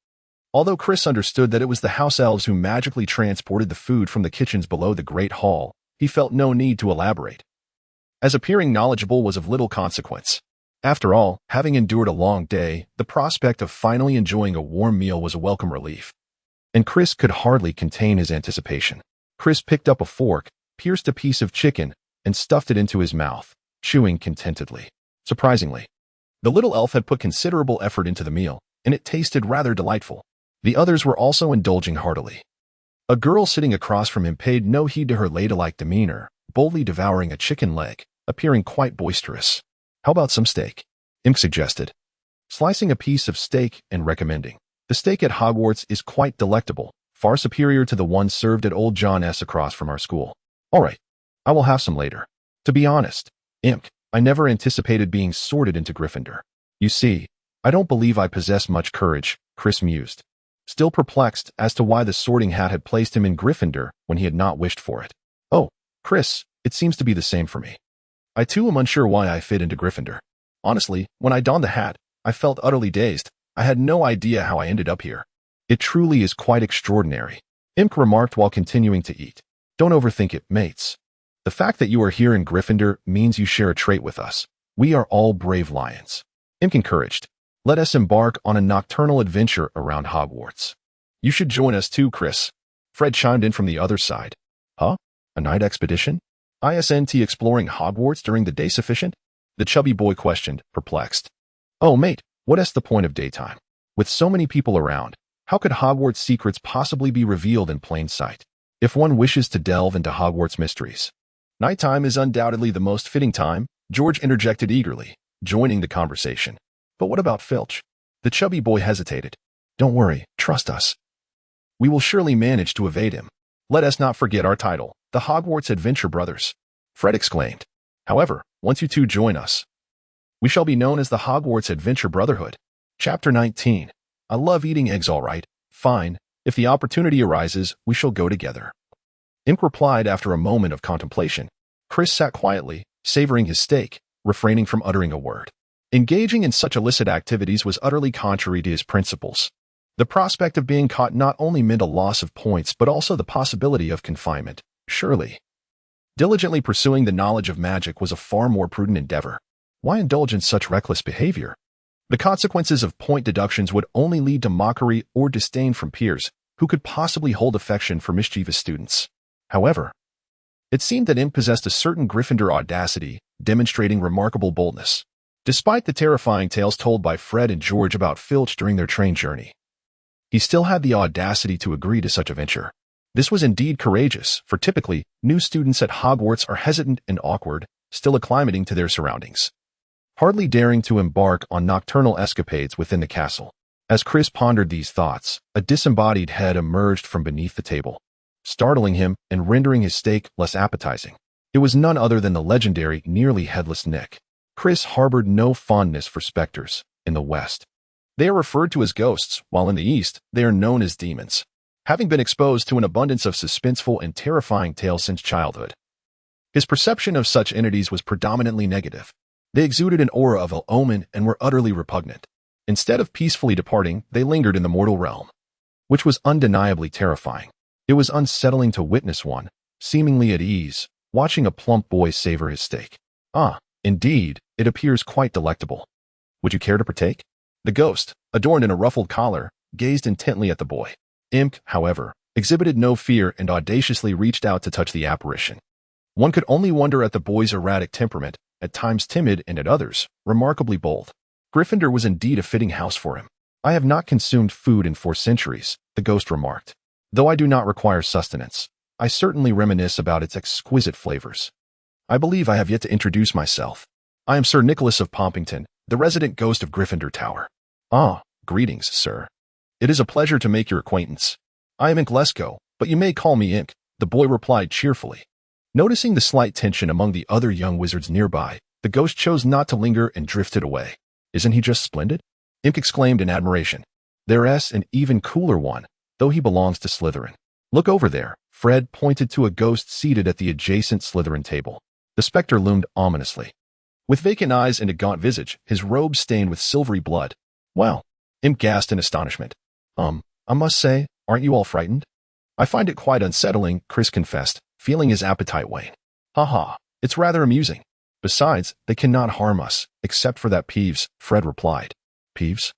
Although Chris understood that it was the house elves who magically transported the food from the kitchens below the Great Hall, he felt no need to elaborate, as appearing knowledgeable was of little consequence. After all, having endured a long day, the prospect of finally enjoying a warm meal was a welcome relief, and Chris could hardly contain his anticipation. Chris picked up a fork, pierced a piece of chicken, and stuffed it into his mouth, chewing contentedly. Surprisingly, the little elf had put considerable effort into the meal, and it tasted rather delightful. The others were also indulging heartily. A girl sitting across from him paid no heed to her ladylike demeanor, boldly devouring a chicken leg, appearing quite boisterous. How about some steak? Imk suggested, slicing a piece of steak and recommending. The steak at Hogwarts is quite delectable, far superior to the one served at Old John S. across from our school. All right, I will have some later. To be honest, Imk, I never anticipated being sorted into Gryffindor. You see, I don't believe I possess much courage, Chris mused, still perplexed as to why the sorting hat had placed him in Gryffindor when he had not wished for it. Oh, Chris, it seems to be the same for me. I too am unsure why I fit into Gryffindor. Honestly, when I donned the hat, I felt utterly dazed. I had no idea how I ended up here. It truly is quite extraordinary, Imk remarked while continuing to eat. Don't overthink it, mates. The fact that you are here in Gryffindor means you share a trait with us. We are all brave lions. Imk encouraged. Let us embark on a nocturnal adventure around Hogwarts. You should join us too, Chris. Fred chimed in from the other side. Huh? A night expedition? Isn't exploring Hogwarts during the day sufficient? The chubby boy questioned, perplexed. Oh, mate, what's the point of daytime? With so many people around, how could Hogwarts secrets possibly be revealed in plain sight? If one wishes to delve into Hogwarts mysteries, nighttime is undoubtedly the most fitting time, George interjected eagerly, joining the conversation. But what about Filch? The chubby boy hesitated. Don't worry, trust us. We will surely manage to evade him. Let us not forget our title, the Hogwarts Adventure Brothers, Fred exclaimed. However, once you two join us, we shall be known as the Hogwarts Adventure Brotherhood. Chapter 19. I love eating eggs all right. Fine. If the opportunity arises, we shall go together. Imk replied after a moment of contemplation. Chris sat quietly, savoring his steak, refraining from uttering a word. Engaging in such illicit activities was utterly contrary to his principles. The prospect of being caught not only meant a loss of points but also the possibility of confinement. Surely, diligently pursuing the knowledge of magic was a far more prudent endeavor. Why indulge in such reckless behavior? The consequences of point deductions would only lead to mockery or disdain from peers, who could possibly hold affection for mischievous students. However, it seemed that Imp possessed a certain Gryffindor audacity, demonstrating remarkable boldness. Despite the terrifying tales told by Fred and George about Filch during their train journey, he still had the audacity to agree to such a venture. This was indeed courageous, for typically, new students at Hogwarts are hesitant and awkward, still acclimating to their surroundings, hardly daring to embark on nocturnal escapades within the castle. As Chris pondered these thoughts, a disembodied head emerged from beneath the table, startling him and rendering his steak less appetizing. It was none other than the legendary nearly headless Nick. Chris harbored no fondness for specters. In the West, they are referred to as ghosts, while in the East, they are known as demons. Having been exposed to an abundance of suspenseful and terrifying tales since childhood, his perception of such entities was predominantly negative. They exuded an aura of ill omen and were utterly repugnant. Instead of peacefully departing, they lingered in the mortal realm, which was undeniably terrifying. It was unsettling to witness one, seemingly at ease, watching a plump boy savor his steak. Ah, indeed, it appears quite delectable. Would you care to partake? The ghost, adorned in a ruffled collar, gazed intently at the boy. Imk, however, exhibited no fear and audaciously reached out to touch the apparition. One could only wonder at the boy's erratic temperament, at times timid and at others, remarkably bold. Gryffindor was indeed a fitting house for him. I have not consumed food in 4 centuries, the ghost remarked. Though I do not require sustenance, I certainly reminisce about its exquisite flavors. I believe I have yet to introduce myself. I am Sir Nicholas of Pompington, the resident ghost of Gryffindor Tower. Ah, greetings, sir. It is a pleasure to make your acquaintance. I am Ink Lesko, but you may call me Ink, the boy replied cheerfully. Noticing the slight tension among the other young wizards nearby, the ghost chose not to linger and drifted away. Isn't he just splendid? Ink exclaimed in admiration. There's an even cooler one, though he belongs to Slytherin. Look over there. Fred pointed to a ghost seated at the adjacent Slytherin table. The specter loomed ominously, with vacant eyes and a gaunt visage, his robe stained with silvery blood. Well, Imp gasped in astonishment. I must say, aren't you all frightened? I find it quite unsettling, Chris confessed, feeling his appetite wane. Ha, it's rather amusing. Besides, they cannot harm us, except for that Peeves, Fred replied. Peeves?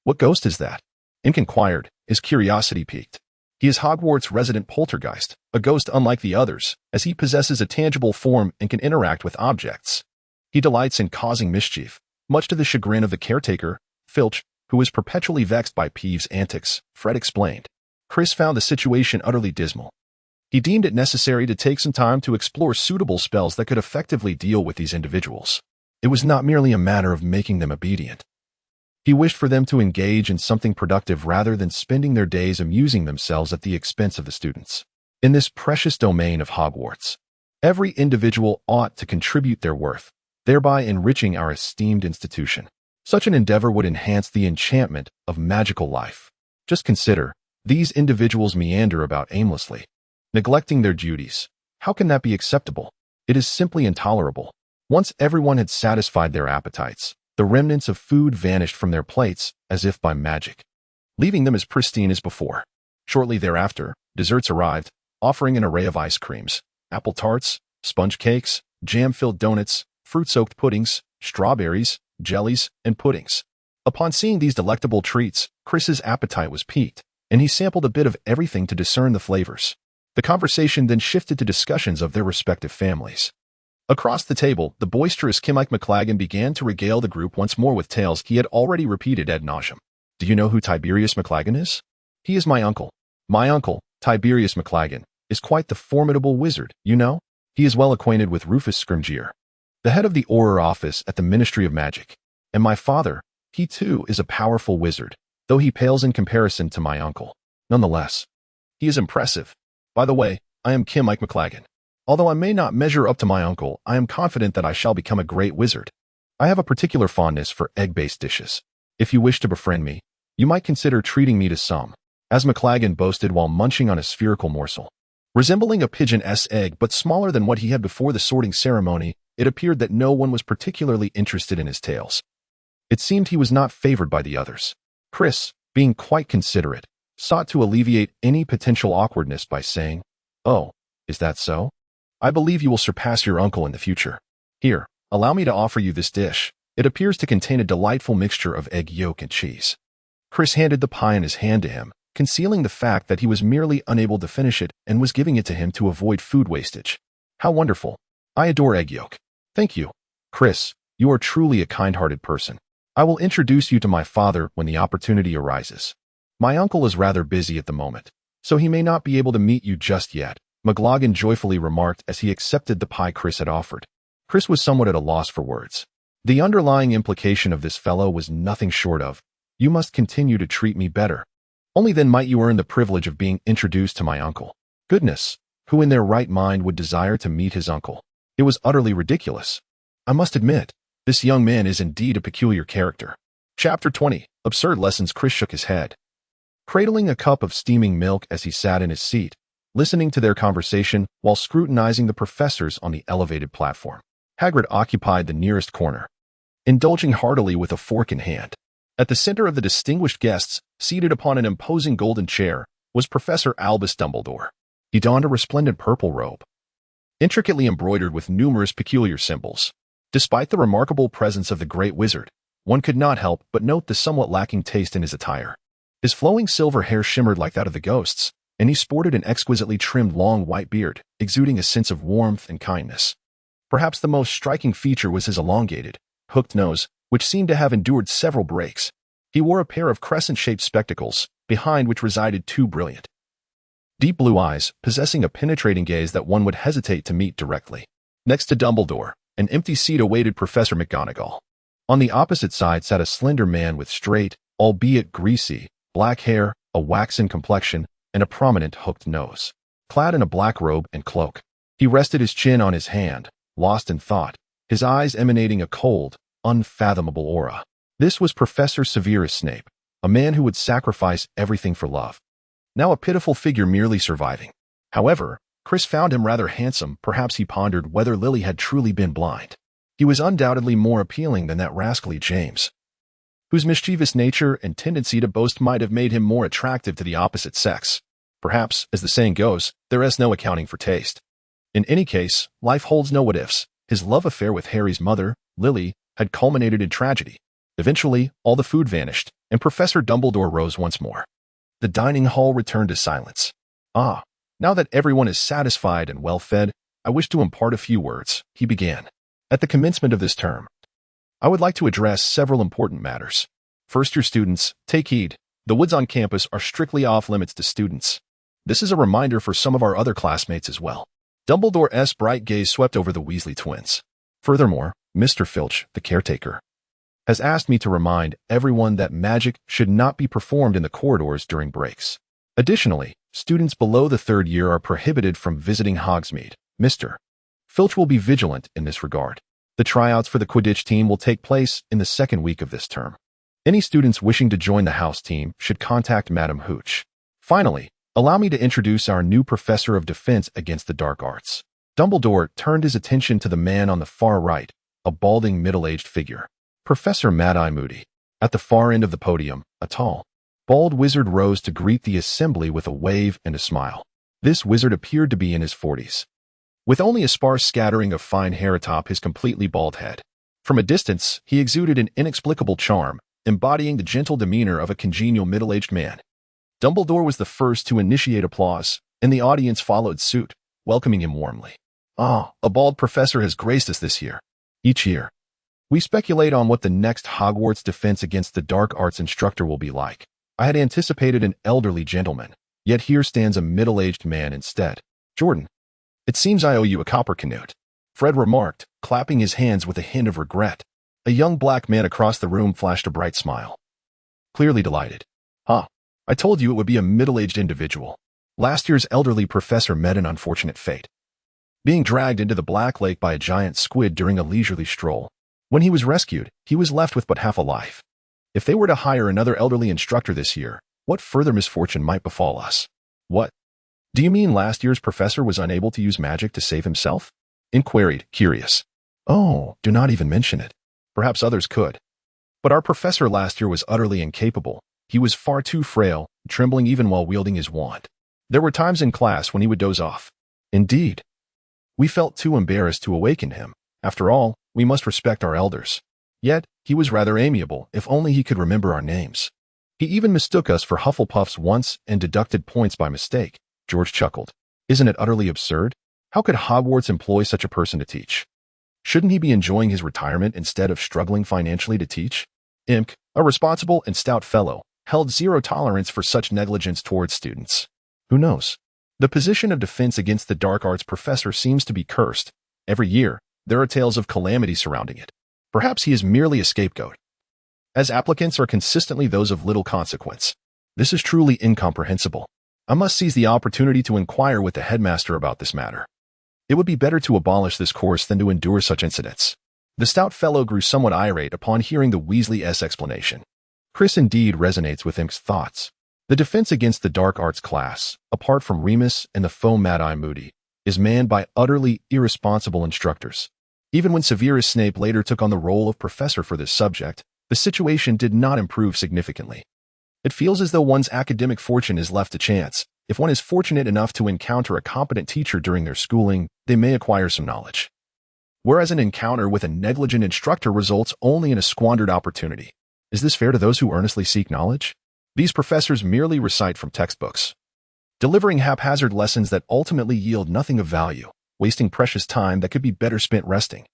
What ghost is that? Imp inquired, his curiosity piqued. He is Hogwarts' resident poltergeist, a ghost unlike the others, as he possesses a tangible form and can interact with objects. He delights in causing mischief, much to the chagrin of the caretaker, Filch, who is perpetually vexed by Peeves' antics, Fred explained. Chris found the situation utterly dismal. He deemed it necessary to take some time to explore suitable spells that could effectively deal with these individuals. It was not merely a matter of making them obedient. He wished for them to engage in something productive rather than spending their days amusing themselves at the expense of the students. In this precious domain of Hogwarts, every individual ought to contribute their worth, thereby enriching our esteemed institution. Such an endeavor would enhance the enchantment of magical life. Just consider, these individuals meander about aimlessly, neglecting their duties. How can that be acceptable? It is simply intolerable. Once everyone had satisfied their appetites, the remnants of food vanished from their plates as if by magic, leaving them as pristine as before. Shortly thereafter, desserts arrived, offering an array of ice creams, apple tarts, sponge cakes, jam-filled donuts, fruit-soaked puddings, strawberries, jellies, and puddings. Upon seeing these delectable treats, Chris's appetite was piqued, and he sampled a bit of everything to discern the flavors. The conversation then shifted to discussions of their respective families. Across the table, the boisterous Mike McLaggen began to regale the group once more with tales he had already repeated ad nauseum. Do you know who Tiberius McLaggen is? He is my uncle. My uncle, Tiberius McLaggen, is quite the formidable wizard, you know? He is well acquainted with Rufus Scrimgeour, the head of the Auror office at the Ministry of Magic. And my father, he too is a powerful wizard, though he pales in comparison to my uncle. Nonetheless, he is impressive. By the way, I am Mike McLaggen. Although I may not measure up to my uncle, I am confident that I shall become a great wizard. I have a particular fondness for egg-based dishes. If you wish to befriend me, you might consider treating me to some, as McLaggen boasted while munching on a spherical morsel. Resembling a pigeon's egg but smaller than what he had before the sorting ceremony, it appeared that no one was particularly interested in his tales. It seemed he was not favored by the others. Chris, being quite considerate, sought to alleviate any potential awkwardness by saying, "Oh, is that so? I believe you will surpass your uncle in the future. Here, allow me to offer you this dish. It appears to contain a delightful mixture of egg yolk and cheese." Chris handed the pie in his hand to him, concealing the fact that he was merely unable to finish it and was giving it to him to avoid food wastage. "How wonderful. I adore egg yolk." "Thank you. Chris, you are truly a kind-hearted person. I will introduce you to my father when the opportunity arises. My uncle is rather busy at the moment, so he may not be able to meet you just yet," McLaggen joyfully remarked as he accepted the pie Chris had offered. Chris was somewhat at a loss for words. The underlying implication of this fellow was nothing short of, "You must continue to treat me better. Only then might you earn the privilege of being introduced to my uncle." Goodness, who in their right mind would desire to meet his uncle? It was utterly ridiculous. I must admit, this young man is indeed a peculiar character. Chapter 20. Absurd Lessons. Chris shook his head, cradling a cup of steaming milk as he sat in his seat, listening to their conversation while scrutinizing the professors on the elevated platform. Hagrid occupied the nearest corner, indulging heartily with a fork in hand. At the center of the distinguished guests, seated upon an imposing golden chair, was Professor Albus Dumbledore. He donned a resplendent purple robe, intricately embroidered with numerous peculiar symbols. Despite the remarkable presence of the great wizard, one could not help but note the somewhat lacking taste in his attire. His flowing silver hair shimmered like that of the ghosts, and he sported an exquisitely trimmed long white beard, exuding a sense of warmth and kindness. Perhaps the most striking feature was his elongated, hooked nose, which seemed to have endured several breaks. He wore a pair of crescent-shaped spectacles, behind which resided two brilliant, deep blue eyes, possessing a penetrating gaze that one would hesitate to meet directly. Next to Dumbledore, an empty seat awaited Professor McGonagall. On the opposite side sat a slender man with straight, albeit greasy, black hair, a waxen complexion, and a prominent hooked nose. Clad in a black robe and cloak, he rested his chin on his hand, lost in thought, his eyes emanating a cold, unfathomable aura. This was Professor Severus Snape, a man who would sacrifice everything for love. Now a pitiful figure merely surviving. However, Chris found him rather handsome. Perhaps he pondered whether Lily had truly been blind. He was undoubtedly more appealing than that rascally James, whose mischievous nature and tendency to boast might have made him more attractive to the opposite sex. Perhaps, as the saying goes, there is no accounting for taste. In any case, life holds no what-ifs. His love affair with Harry's mother, Lily, had culminated in tragedy. Eventually, all the food vanished, and Professor Dumbledore rose once more. The dining hall returned to silence. "Ah, now that everyone is satisfied and well-fed, I wish to impart a few words," he began. "At the commencement of this term, I would like to address several important matters. First, your students, take heed. The woods on campus are strictly off-limits to students. This is a reminder for some of our other classmates as well. Dumbledore's bright gaze swept over the Weasley twins. Furthermore, Mr. Filch, the caretaker, has asked me to remind everyone that magic should not be performed in the corridors during breaks. Additionally, students below the 3rd year are prohibited from visiting Hogsmeade. Mr. Filch will be vigilant in this regard. The tryouts for the Quidditch team will take place in the 2nd week of this term. Any students wishing to join the house team should contact Madam Hooch. Finally, allow me to introduce our new professor of defense against the dark arts. Dumbledore turned his attention to the man on the far right, a balding middle-aged figure. Professor Mad-Eye Moody. At the far end of the podium, a tall, bald wizard rose to greet the assembly with a wave and a smile. This wizard appeared to be in his 40s, with only a sparse scattering of fine hair atop his completely bald head. From a distance, he exuded an inexplicable charm, embodying the gentle demeanor of a congenial middle-aged man. Dumbledore was the first to initiate applause, and the audience followed suit, welcoming him warmly. "Ah, a bald professor has graced us this year." Each year, we speculate on what the next Hogwarts Defense Against the Dark Arts instructor will be like. I had anticipated an elderly gentleman, yet here stands a middle-aged man instead. "Jordan, it seems I owe you a copper canute," Fred remarked, clapping his hands with a hint of regret. A young black man across the room flashed a bright smile, clearly delighted. "Huh, I told you it would be a middle-aged individual. Last year's elderly professor met an unfortunate fate, being dragged into the Black Lake by a giant squid during a leisurely stroll. When he was rescued, he was left with but half a life. If they were to hire another elderly instructor this year, what further misfortune might befall us?" "What? Do you mean last year's professor was unable to use magic to save himself?" inquired, curious. "Oh, do not even mention it. Perhaps others could. But our professor last year was utterly incapable. He was far too frail, trembling even while wielding his wand. There were times in class when he would doze off. Indeed, we felt too embarrassed to awaken him. After all, we must respect our elders. Yet, he was rather amiable, if only he could remember our names. He even mistook us for Hufflepuffs once and deducted points by mistake." George chuckled. "Isn't it utterly absurd? How could Hogwarts employ such a person to teach? Shouldn't he be enjoying his retirement instead of struggling financially to teach?" Imk, a responsible and stout fellow, held zero tolerance for such negligence towards students. "Who knows? The position of defense against the dark arts professor seems to be cursed. Every year, there are tales of calamity surrounding it. Perhaps he is merely a scapegoat, as applicants are consistently those of little consequence. This is truly incomprehensible. I must seize the opportunity to inquire with the headmaster about this matter. It would be better to abolish this course than to endure such incidents." The stout fellow grew somewhat irate upon hearing the Weasley's explanation. Chris indeed resonates with Imk's thoughts. The defense against the dark arts class, apart from Remus and the faux Mad-Eye Moody, is manned by utterly irresponsible instructors. Even when Severus Snape later took on the role of professor for this subject, the situation did not improve significantly. It feels as though one's academic fortune is left to chance. If one is fortunate enough to encounter a competent teacher during their schooling, they may acquire some knowledge, whereas an encounter with a negligent instructor results only in a squandered opportunity. Is this fair to those who earnestly seek knowledge? These professors merely recite from textbooks, delivering haphazard lessons that ultimately yield nothing of value, wasting precious time that could be better spent resting,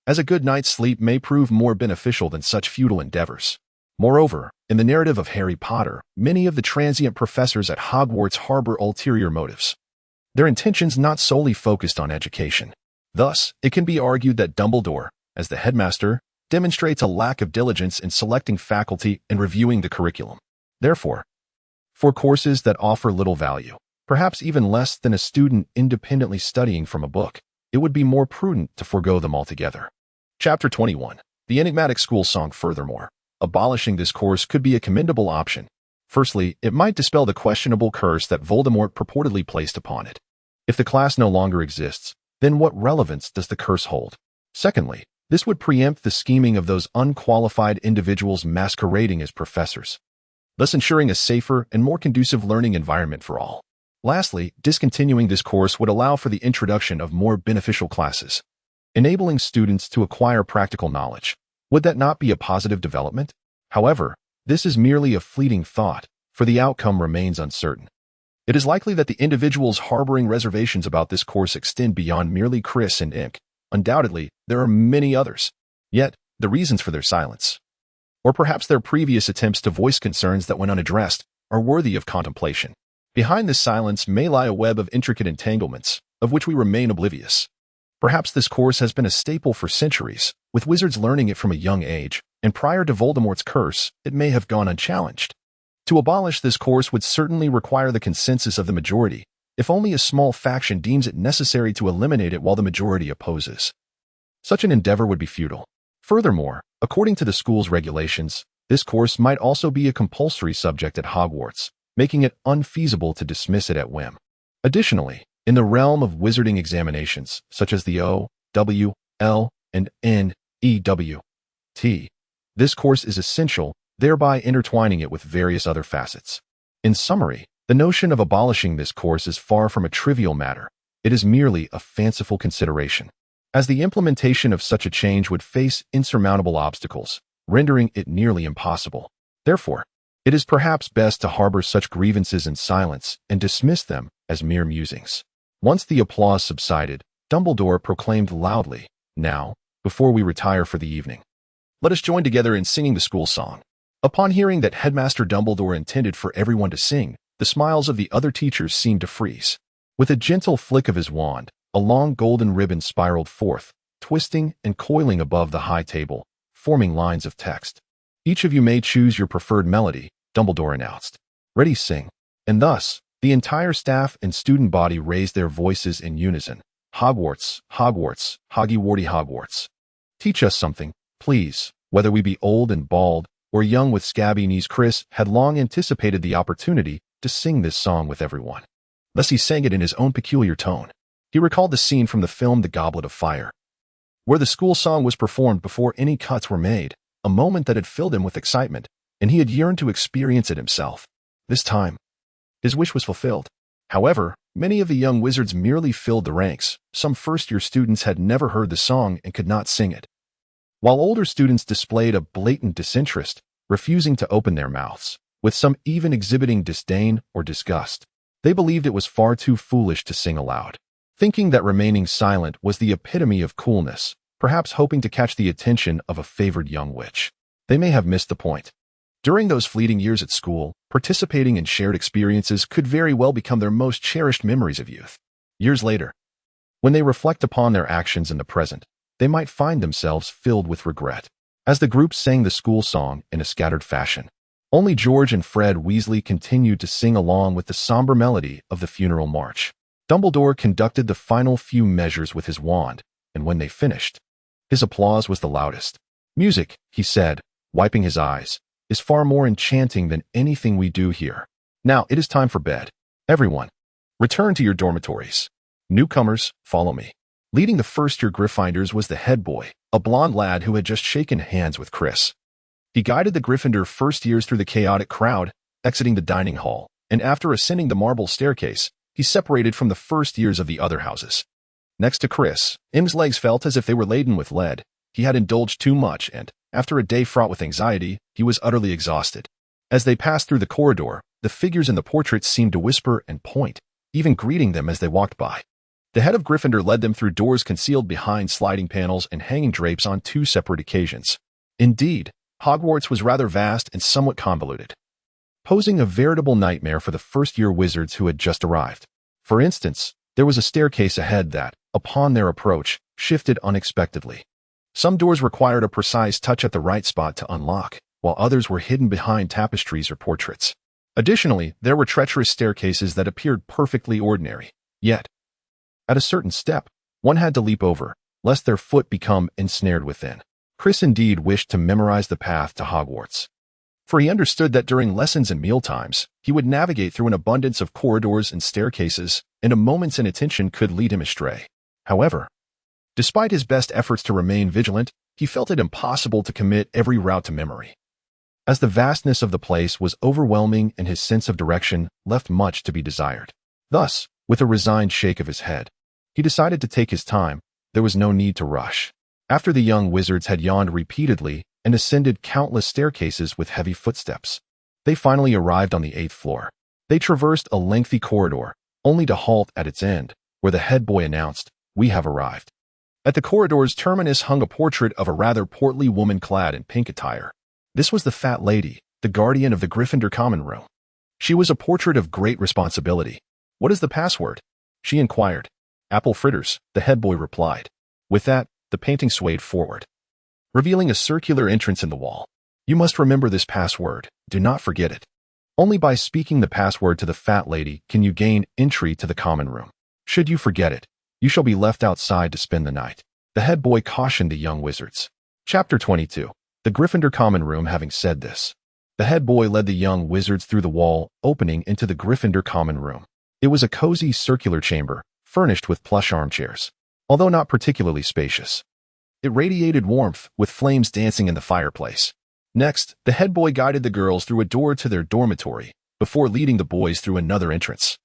as a good night's sleep may prove more beneficial than such futile endeavors. Moreover, in the narrative of Harry Potter, many of the transient professors at Hogwarts harbor ulterior motives, their intentions not solely focused on education. Thus, it can be argued that Dumbledore, as the headmaster, demonstrates a lack of diligence in selecting faculty and reviewing the curriculum. Therefore, for courses that offer little value, perhaps even less than a student independently studying from a book, it would be more prudent to forego them altogether. Chapter 21. The Enigmatic School Song. Furthermore, abolishing this course could be a commendable option. Firstly, it might dispel the questionable curse that Voldemort purportedly placed upon it. If the class no longer exists, then what relevance does the curse hold? Secondly, this would preempt the scheming of those unqualified individuals masquerading as professors, thus ensuring a safer and more conducive learning environment for all. Lastly, discontinuing this course would allow for the introduction of more beneficial classes, enabling students to acquire practical knowledge. Would that not be a positive development? However, this is merely a fleeting thought, for the outcome remains uncertain. It is likely that the individuals harboring reservations about this course extend beyond merely Chris and Imk. Undoubtedly, there are many others. Yet, the reasons for their silence, or perhaps their previous attempts to voice concerns that went unaddressed, are worthy of contemplation. Behind this silence may lie a web of intricate entanglements, of which we remain oblivious. Perhaps this course has been a staple for centuries, with wizards learning it from a young age, and prior to Voldemort's curse, it may have gone unchallenged. To abolish this course would certainly require the consensus of the majority, if only a small faction deems it necessary to eliminate it while the majority opposes. Such an endeavor would be futile. Furthermore, according to the school's regulations, this course might also be a compulsory subject at Hogwarts, making it unfeasible to dismiss it at whim. Additionally, in the realm of wizarding examinations, such as the O, W, L, and N, E, W, T, this course is essential, thereby intertwining it with various other facets. In summary, the notion of abolishing this course is far from a trivial matter. It is merely a fanciful consideration, as the implementation of such a change would face insurmountable obstacles, rendering it nearly impossible. Therefore, it is perhaps best to harbor such grievances in silence and dismiss them as mere musings. Once the applause subsided, Dumbledore proclaimed loudly, "Now, before we retire for the evening, let us join together in singing the school song." Upon hearing that Headmaster Dumbledore intended for everyone to sing, the smiles of the other teachers seemed to freeze. With a gentle flick of his wand, a long golden ribbon spiraled forth, twisting and coiling above the high table, forming lines of text. "Each of you may choose your preferred melody," Dumbledore announced. "Ready, sing." And thus, the entire staff and student body raised their voices in unison. "Hogwarts, Hogwarts, Hoggy-Warty Hogwarts. Teach us something, please." Whether we be old and bald, or young with scabby knees, Chris had long anticipated the opportunity to sing this song with everyone. Thus he sang it in his own peculiar tone. He recalled the scene from the film The Goblet of Fire, where the school song was performed before any cuts were made, a moment that had filled him with excitement, and he had yearned to experience it himself. This time, his wish was fulfilled. However, many of the young wizards merely filled the ranks. Some first-year students had never heard the song and could not sing it, while older students displayed a blatant disinterest, refusing to open their mouths, with some even exhibiting disdain or disgust. They believed it was far too foolish to sing aloud, thinking that remaining silent was the epitome of coolness, perhaps hoping to catch the attention of a favored young witch. They may have missed the point. During those fleeting years at school, participating in shared experiences could very well become their most cherished memories of youth. Years later, when they reflect upon their actions in the present, they might find themselves filled with regret. As the group sang the school song in a scattered fashion, only George and Fred Weasley continued to sing along with the somber melody of the funeral march. Dumbledore conducted the final few measures with his wand, and when they finished, his applause was the loudest. "Music," he said, wiping his eyes, "is far more enchanting than anything we do here. Now it is time for bed. Everyone, return to your dormitories. Newcomers, follow me." Leading the first-year Gryffindors was the head boy, a blond lad who had just shaken hands with Chris. He guided the Gryffindor first years through the chaotic crowd, exiting the dining hall, and after ascending the marble staircase, he separated from the first years of the other houses. Next to Chris, Im's legs felt as if they were laden with lead. He had indulged too much and, after a day fraught with anxiety, he was utterly exhausted. As they passed through the corridor, the figures in the portraits seemed to whisper and point, even greeting them as they walked by. The head of Gryffindor led them through doors concealed behind sliding panels and hanging drapes on 2 separate occasions. Indeed, Hogwarts was rather vast and somewhat convoluted, posing a veritable nightmare for the first-year wizards who had just arrived. For instance, there was a staircase ahead that, upon their approach, shifted unexpectedly. Some doors required a precise touch at the right spot to unlock, while others were hidden behind tapestries or portraits. Additionally, there were treacherous staircases that appeared perfectly ordinary, yet, at a certain step, one had to leap over, lest their foot become ensnared within. Chris indeed wished to memorize the path to Hogwarts, for he understood that during lessons and mealtimes, he would navigate through an abundance of corridors and staircases, and a moment's inattention could lead him astray. However, despite his best efforts to remain vigilant, he felt it impossible to commit every route to memory, as the vastness of the place was overwhelming and his sense of direction left much to be desired. Thus, with a resigned shake of his head, he decided to take his time. There was no need to rush. After the young wizards had yawned repeatedly and ascended countless staircases with heavy footsteps, they finally arrived on the 8th floor. They traversed a lengthy corridor, only to halt at its end, where the head boy announced, "We have arrived." At the corridor's terminus hung a portrait of a rather portly woman clad in pink attire. This was the fat lady, the guardian of the Gryffindor common room. She was a portrait of great responsibility. "What is the password?" she inquired. "Apple fritters," the head boy replied. With that, the painting swayed forward, revealing a circular entrance in the wall. "You must remember this password. Do not forget it. Only by speaking the password to the fat lady can you gain entry to the common room. Should you forget it, you shall be left outside to spend the night," the head boy cautioned the young wizards. Chapter 22. The Gryffindor Common Room. Having said this, the head boy led the young wizards through the wall opening into the Gryffindor Common Room. It was a cozy circular chamber, furnished with plush armchairs, although not particularly spacious. It radiated warmth, with flames dancing in the fireplace. Next, the head boy guided the girls through a door to their dormitory, before leading the boys through another entrance.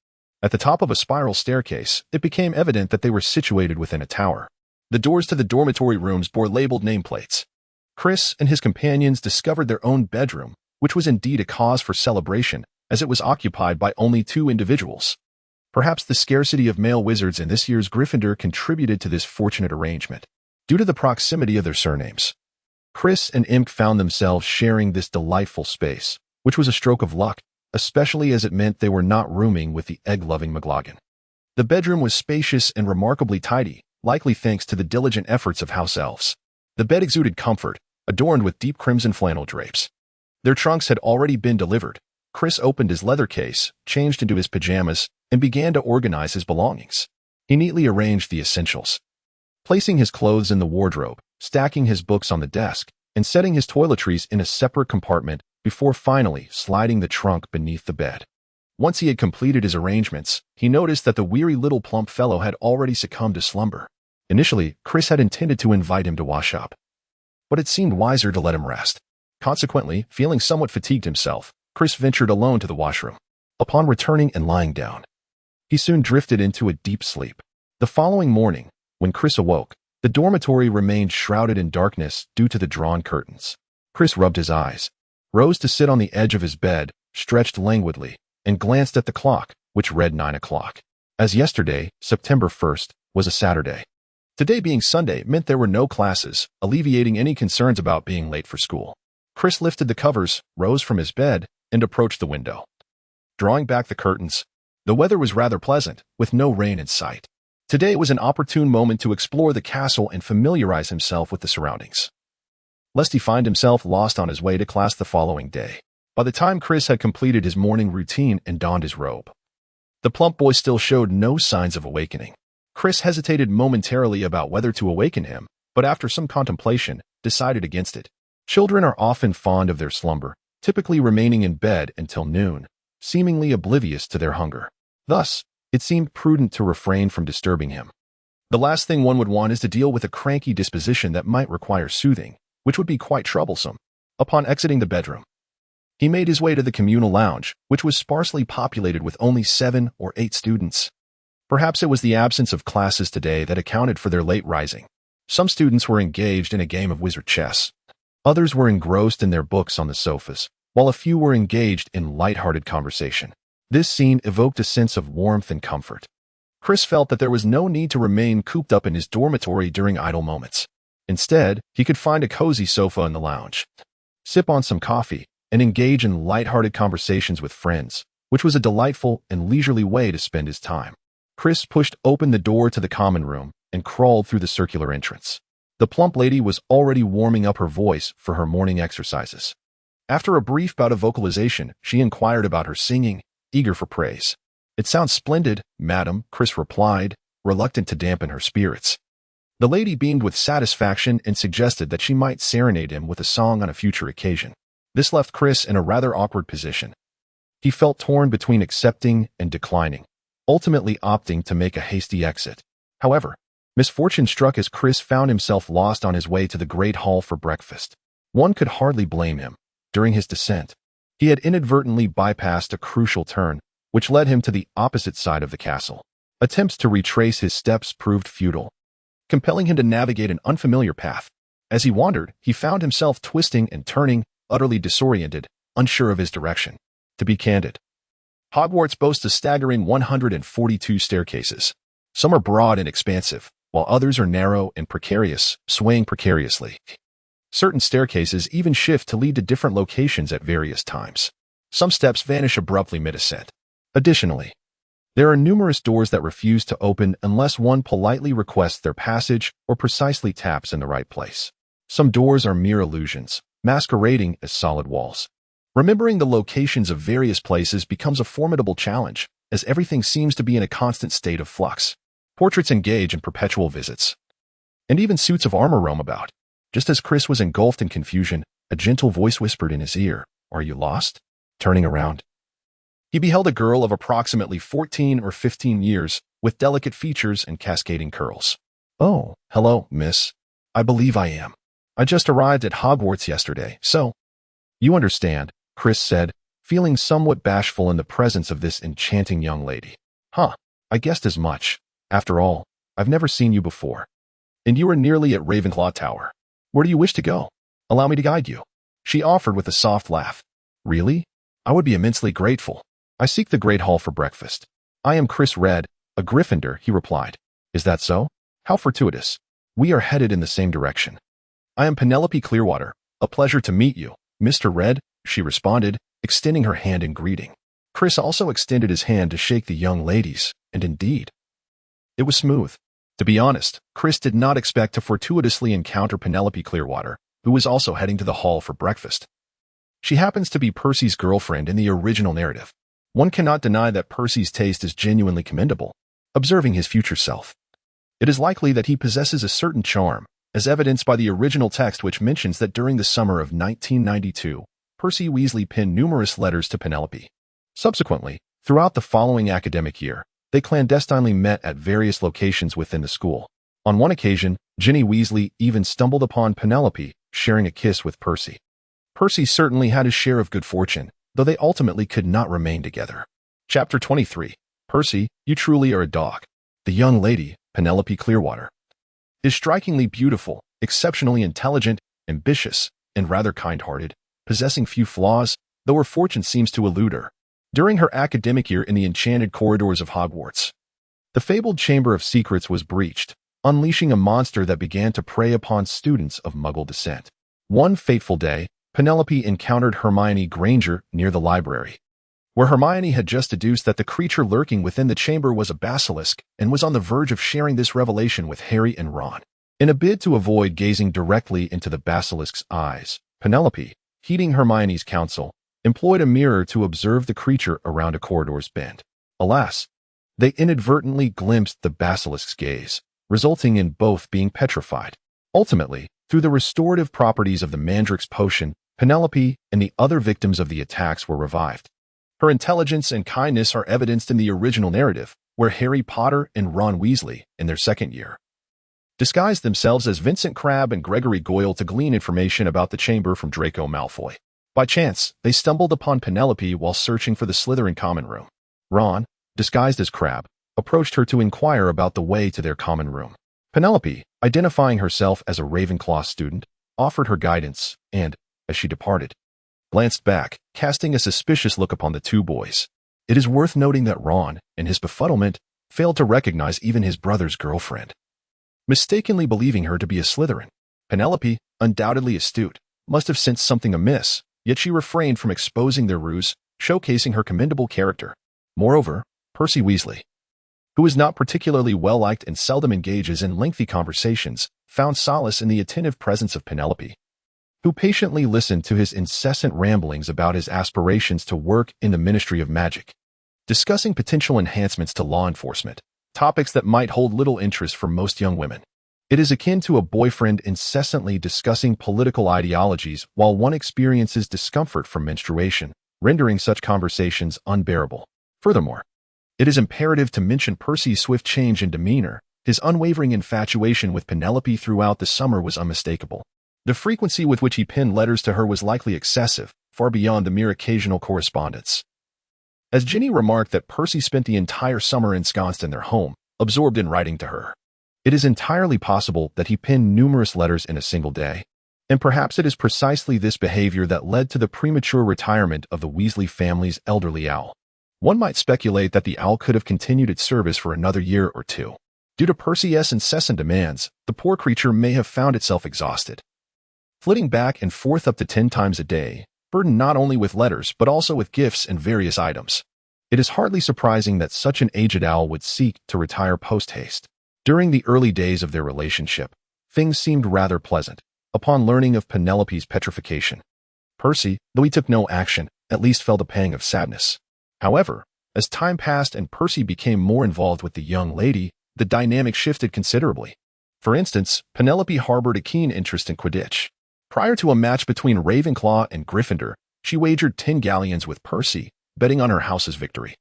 At the top of a spiral staircase, it became evident that they were situated within a tower. The doors to the dormitory rooms bore labeled nameplates. Chris and his companions discovered their own bedroom, which was indeed a cause for celebration, as it was occupied by only 2 individuals. Perhaps the scarcity of male wizards in this year's Gryffindor contributed to this fortunate arrangement, due to the proximity of their surnames. Chris and Imk found themselves sharing this delightful space, which was a stroke of luck, especially as it meant they were not rooming with the egg-loving McLaughlin. The bedroom was spacious and remarkably tidy, likely thanks to the diligent efforts of house elves. The bed exuded comfort, adorned with deep crimson flannel drapes. Their trunks had already been delivered. Chris opened his leather case, changed into his pajamas, and began to organize his belongings. He neatly arranged the essentials, placing his clothes in the wardrobe, stacking his books on the desk, and setting his toiletries in a separate compartment before finally sliding the trunk beneath the bed. Once he had completed his arrangements, he noticed that the weary little plump fellow had already succumbed to slumber. Initially, Chris had intended to invite him to wash up, but it seemed wiser to let him rest. Consequently, feeling somewhat fatigued himself, Chris ventured alone to the washroom. Upon returning and lying down, he soon drifted into a deep sleep. The following morning, when Chris awoke, the dormitory remained shrouded in darkness due to the drawn curtains. Chris rubbed his eyes, rose to sit on the edge of his bed, stretched languidly, and glanced at the clock, which read 9 o'clock. As yesterday, September 1st, was a Saturday, today being Sunday meant there were no classes, alleviating any concerns about being late for school. Chris lifted the covers, rose from his bed, and approached the window. Drawing back the curtains, the weather was rather pleasant, with no rain in sight. Today was an opportune moment to explore the castle and familiarize himself with the surroundings, lest he find himself lost on his way to class the following day. By the time Chris had completed his morning routine and donned his robe, the plump boy still showed no signs of awakening. Chris hesitated momentarily about whether to awaken him, but after some contemplation, decided against it. Children are often fond of their slumber, typically remaining in bed until noon, seemingly oblivious to their hunger. Thus, it seemed prudent to refrain from disturbing him. The last thing one would want is to deal with a cranky disposition that might require soothing, which would be quite troublesome. Upon exiting the bedroom, he made his way to the communal lounge, which was sparsely populated with only 7 or 8 students. Perhaps it was the absence of classes today that accounted for their late rising. Some students were engaged in a game of wizard chess. Others were engrossed in their books on the sofas, while a few were engaged in light-hearted conversation. This scene evoked a sense of warmth and comfort. Chris felt that there was no need to remain cooped up in his dormitory during idle moments. Instead, he could find a cozy sofa in the lounge, sip on some coffee, and engage in light-hearted conversations with friends, which was a delightful and leisurely way to spend his time. Chris pushed open the door to the common room and crawled through the circular entrance. The plump lady was already warming up her voice for her morning exercises. After a brief bout of vocalization, she inquired about her singing, eager for praise. "It sounds splendid, madam," Chris replied, reluctant to dampen her spirits. The lady beamed with satisfaction and suggested that she might serenade him with a song on a future occasion. This left Chris in a rather awkward position. He felt torn between accepting and declining, ultimately opting to make a hasty exit. However, misfortune struck as Chris found himself lost on his way to the Great Hall for breakfast. One could hardly blame him. During his descent, he had inadvertently bypassed a crucial turn, which led him to the opposite side of the castle. Attempts to retrace his steps proved futile, compelling him to navigate an unfamiliar path. As he wandered, he found himself twisting and turning, utterly disoriented, unsure of his direction. To be candid, Hogwarts boasts a staggering 142 staircases. Some are broad and expansive, while others are narrow and precarious, swaying precariously. Certain staircases even shift to lead to different locations at various times. Some steps vanish abruptly mid-ascent. Additionally, there are numerous doors that refuse to open unless one politely requests their passage or precisely taps in the right place. Some doors are mere illusions, masquerading as solid walls. Remembering the locations of various places becomes a formidable challenge, as everything seems to be in a constant state of flux. Portraits engage in perpetual visits, and even suits of armor roam about. Just as Chris was engulfed in confusion, a gentle voice whispered in his ear, "Are you lost?" Turning around, he beheld a girl of approximately 14 or 15 years, with delicate features and cascading curls. "Oh, hello, miss. I believe I am. I just arrived at Hogwarts yesterday, so—" "You understand," Chris said, feeling somewhat bashful in the presence of this enchanting young lady. "Huh, I guessed as much. After all, I've never seen you before. And you are nearly at Ravenclaw Tower. Where do you wish to go? Allow me to guide you," she offered with a soft laugh. "Really? I would be immensely grateful. I seek the Great Hall for breakfast." "I am Chris Red, a Gryffindor," he replied. "Is that so? How fortuitous. We are headed in the same direction." "I am Penelope Clearwater. A pleasure to meet you, Mr. Red," she responded, extending her hand in greeting. Chris also extended his hand to shake the young lady's, and indeed, it was smooth. To be honest, Chris did not expect to fortuitously encounter Penelope Clearwater, who was also heading to the hall for breakfast. She happens to be Percy's girlfriend in the original narrative. One cannot deny that Percy's taste is genuinely commendable. Observing his future self, it is likely that he possesses a certain charm, as evidenced by the original text which mentions that during the summer of 1992, Percy Weasley penned numerous letters to Penelope. Subsequently, throughout the following academic year, they clandestinely met at various locations within the school. On one occasion, Ginny Weasley even stumbled upon Penelope sharing a kiss with Percy. Percy certainly had his share of good fortune, though they ultimately could not remain together. Chapter 23. Percy, you truly are a dog. The young lady, Penelope Clearwater, is strikingly beautiful, exceptionally intelligent, ambitious, and rather kind-hearted, possessing few flaws, though her fortune seems to elude her. During her academic year in the enchanted corridors of Hogwarts, the fabled Chamber of Secrets was breached, unleashing a monster that began to prey upon students of Muggle descent. One fateful day, Penelope encountered Hermione Granger near the library, where Hermione had just deduced that the creature lurking within the chamber was a basilisk and was on the verge of sharing this revelation with Harry and Ron. In a bid to avoid gazing directly into the basilisk's eyes, Penelope, heeding Hermione's counsel, employed a mirror to observe the creature around a corridor's bend. Alas, they inadvertently glimpsed the basilisk's gaze, resulting in both being petrified. Ultimately, through the restorative properties of the Mandrake's potion, Penelope and the other victims of the attacks were revived. Her intelligence and kindness are evidenced in the original narrative, where Harry Potter and Ron Weasley, in their second year, disguised themselves as Vincent Crabbe and Gregory Goyle to glean information about the chamber from Draco Malfoy. By chance, they stumbled upon Penelope while searching for the Slytherin common room. Ron, disguised as Crabbe, approached her to inquire about the way to their common room. Penelope, identifying herself as a Ravenclaw student, offered her guidance and, as she departed, glanced back, casting a suspicious look upon the two boys. It is worth noting that Ron, in his befuddlement, failed to recognize even his brother's girlfriend, mistakenly believing her to be a Slytherin. Penelope, undoubtedly astute, must have sensed something amiss, yet she refrained from exposing their ruse, showcasing her commendable character. Moreover, Percy Weasley, who is not particularly well-liked and seldom engages in lengthy conversations, found solace in the attentive presence of Penelope, who patiently listened to his incessant ramblings about his aspirations to work in the Ministry of Magic, discussing potential enhancements to law enforcement, topics that might hold little interest for most young women. It is akin to a boyfriend incessantly discussing political ideologies while one experiences discomfort from menstruation, rendering such conversations unbearable. Furthermore, it is imperative to mention Percy's swift change in demeanor. His unwavering infatuation with Penelope throughout the summer was unmistakable. The frequency with which he penned letters to her was likely excessive, far beyond the mere occasional correspondence. As Ginny remarked that Percy spent the entire summer ensconced in their home, absorbed in writing to her, it is entirely possible that he penned numerous letters in a single day. And perhaps it is precisely this behavior that led to the premature retirement of the Weasley family's elderly owl. One might speculate that the owl could have continued its service for another year or two. Due to Percy's incessant demands, the poor creature may have found itself exhausted. Flitting back and forth up to 10 times a day, burdened not only with letters but also with gifts and various items. It is hardly surprising that such an aged owl would seek to retire post-haste. During the early days of their relationship, things seemed rather pleasant, upon learning of Penelope's petrification. Percy, though he took no action, at least felt a pang of sadness. However, as time passed and Percy became more involved with the young lady, the dynamic shifted considerably. For instance, Penelope harbored a keen interest in Quidditch. Prior to a match between Ravenclaw and Gryffindor, she wagered 10 galleons with Percy, betting on her house's victory.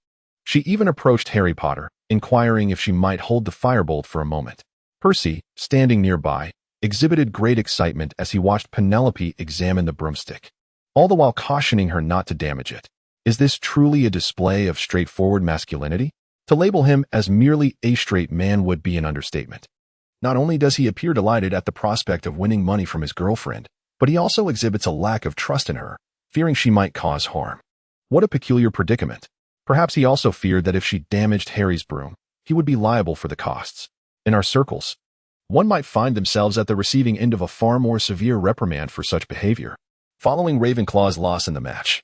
She even approached Harry Potter, inquiring if she might hold the firebolt for a moment. Percy, standing nearby, exhibited great excitement as he watched Penelope examine the broomstick, all the while cautioning her not to damage it. Is this truly a display of straightforward masculinity? To label him as merely a straight man would be an understatement. Not only does he appear delighted at the prospect of winning money from his girlfriend, but he also exhibits a lack of trust in her, fearing she might cause harm. What a peculiar predicament. Perhaps he also feared that if she damaged Harry's broom, he would be liable for the costs. In our circles, one might find themselves at the receiving end of a far more severe reprimand for such behavior. Following Ravenclaw's loss in the match,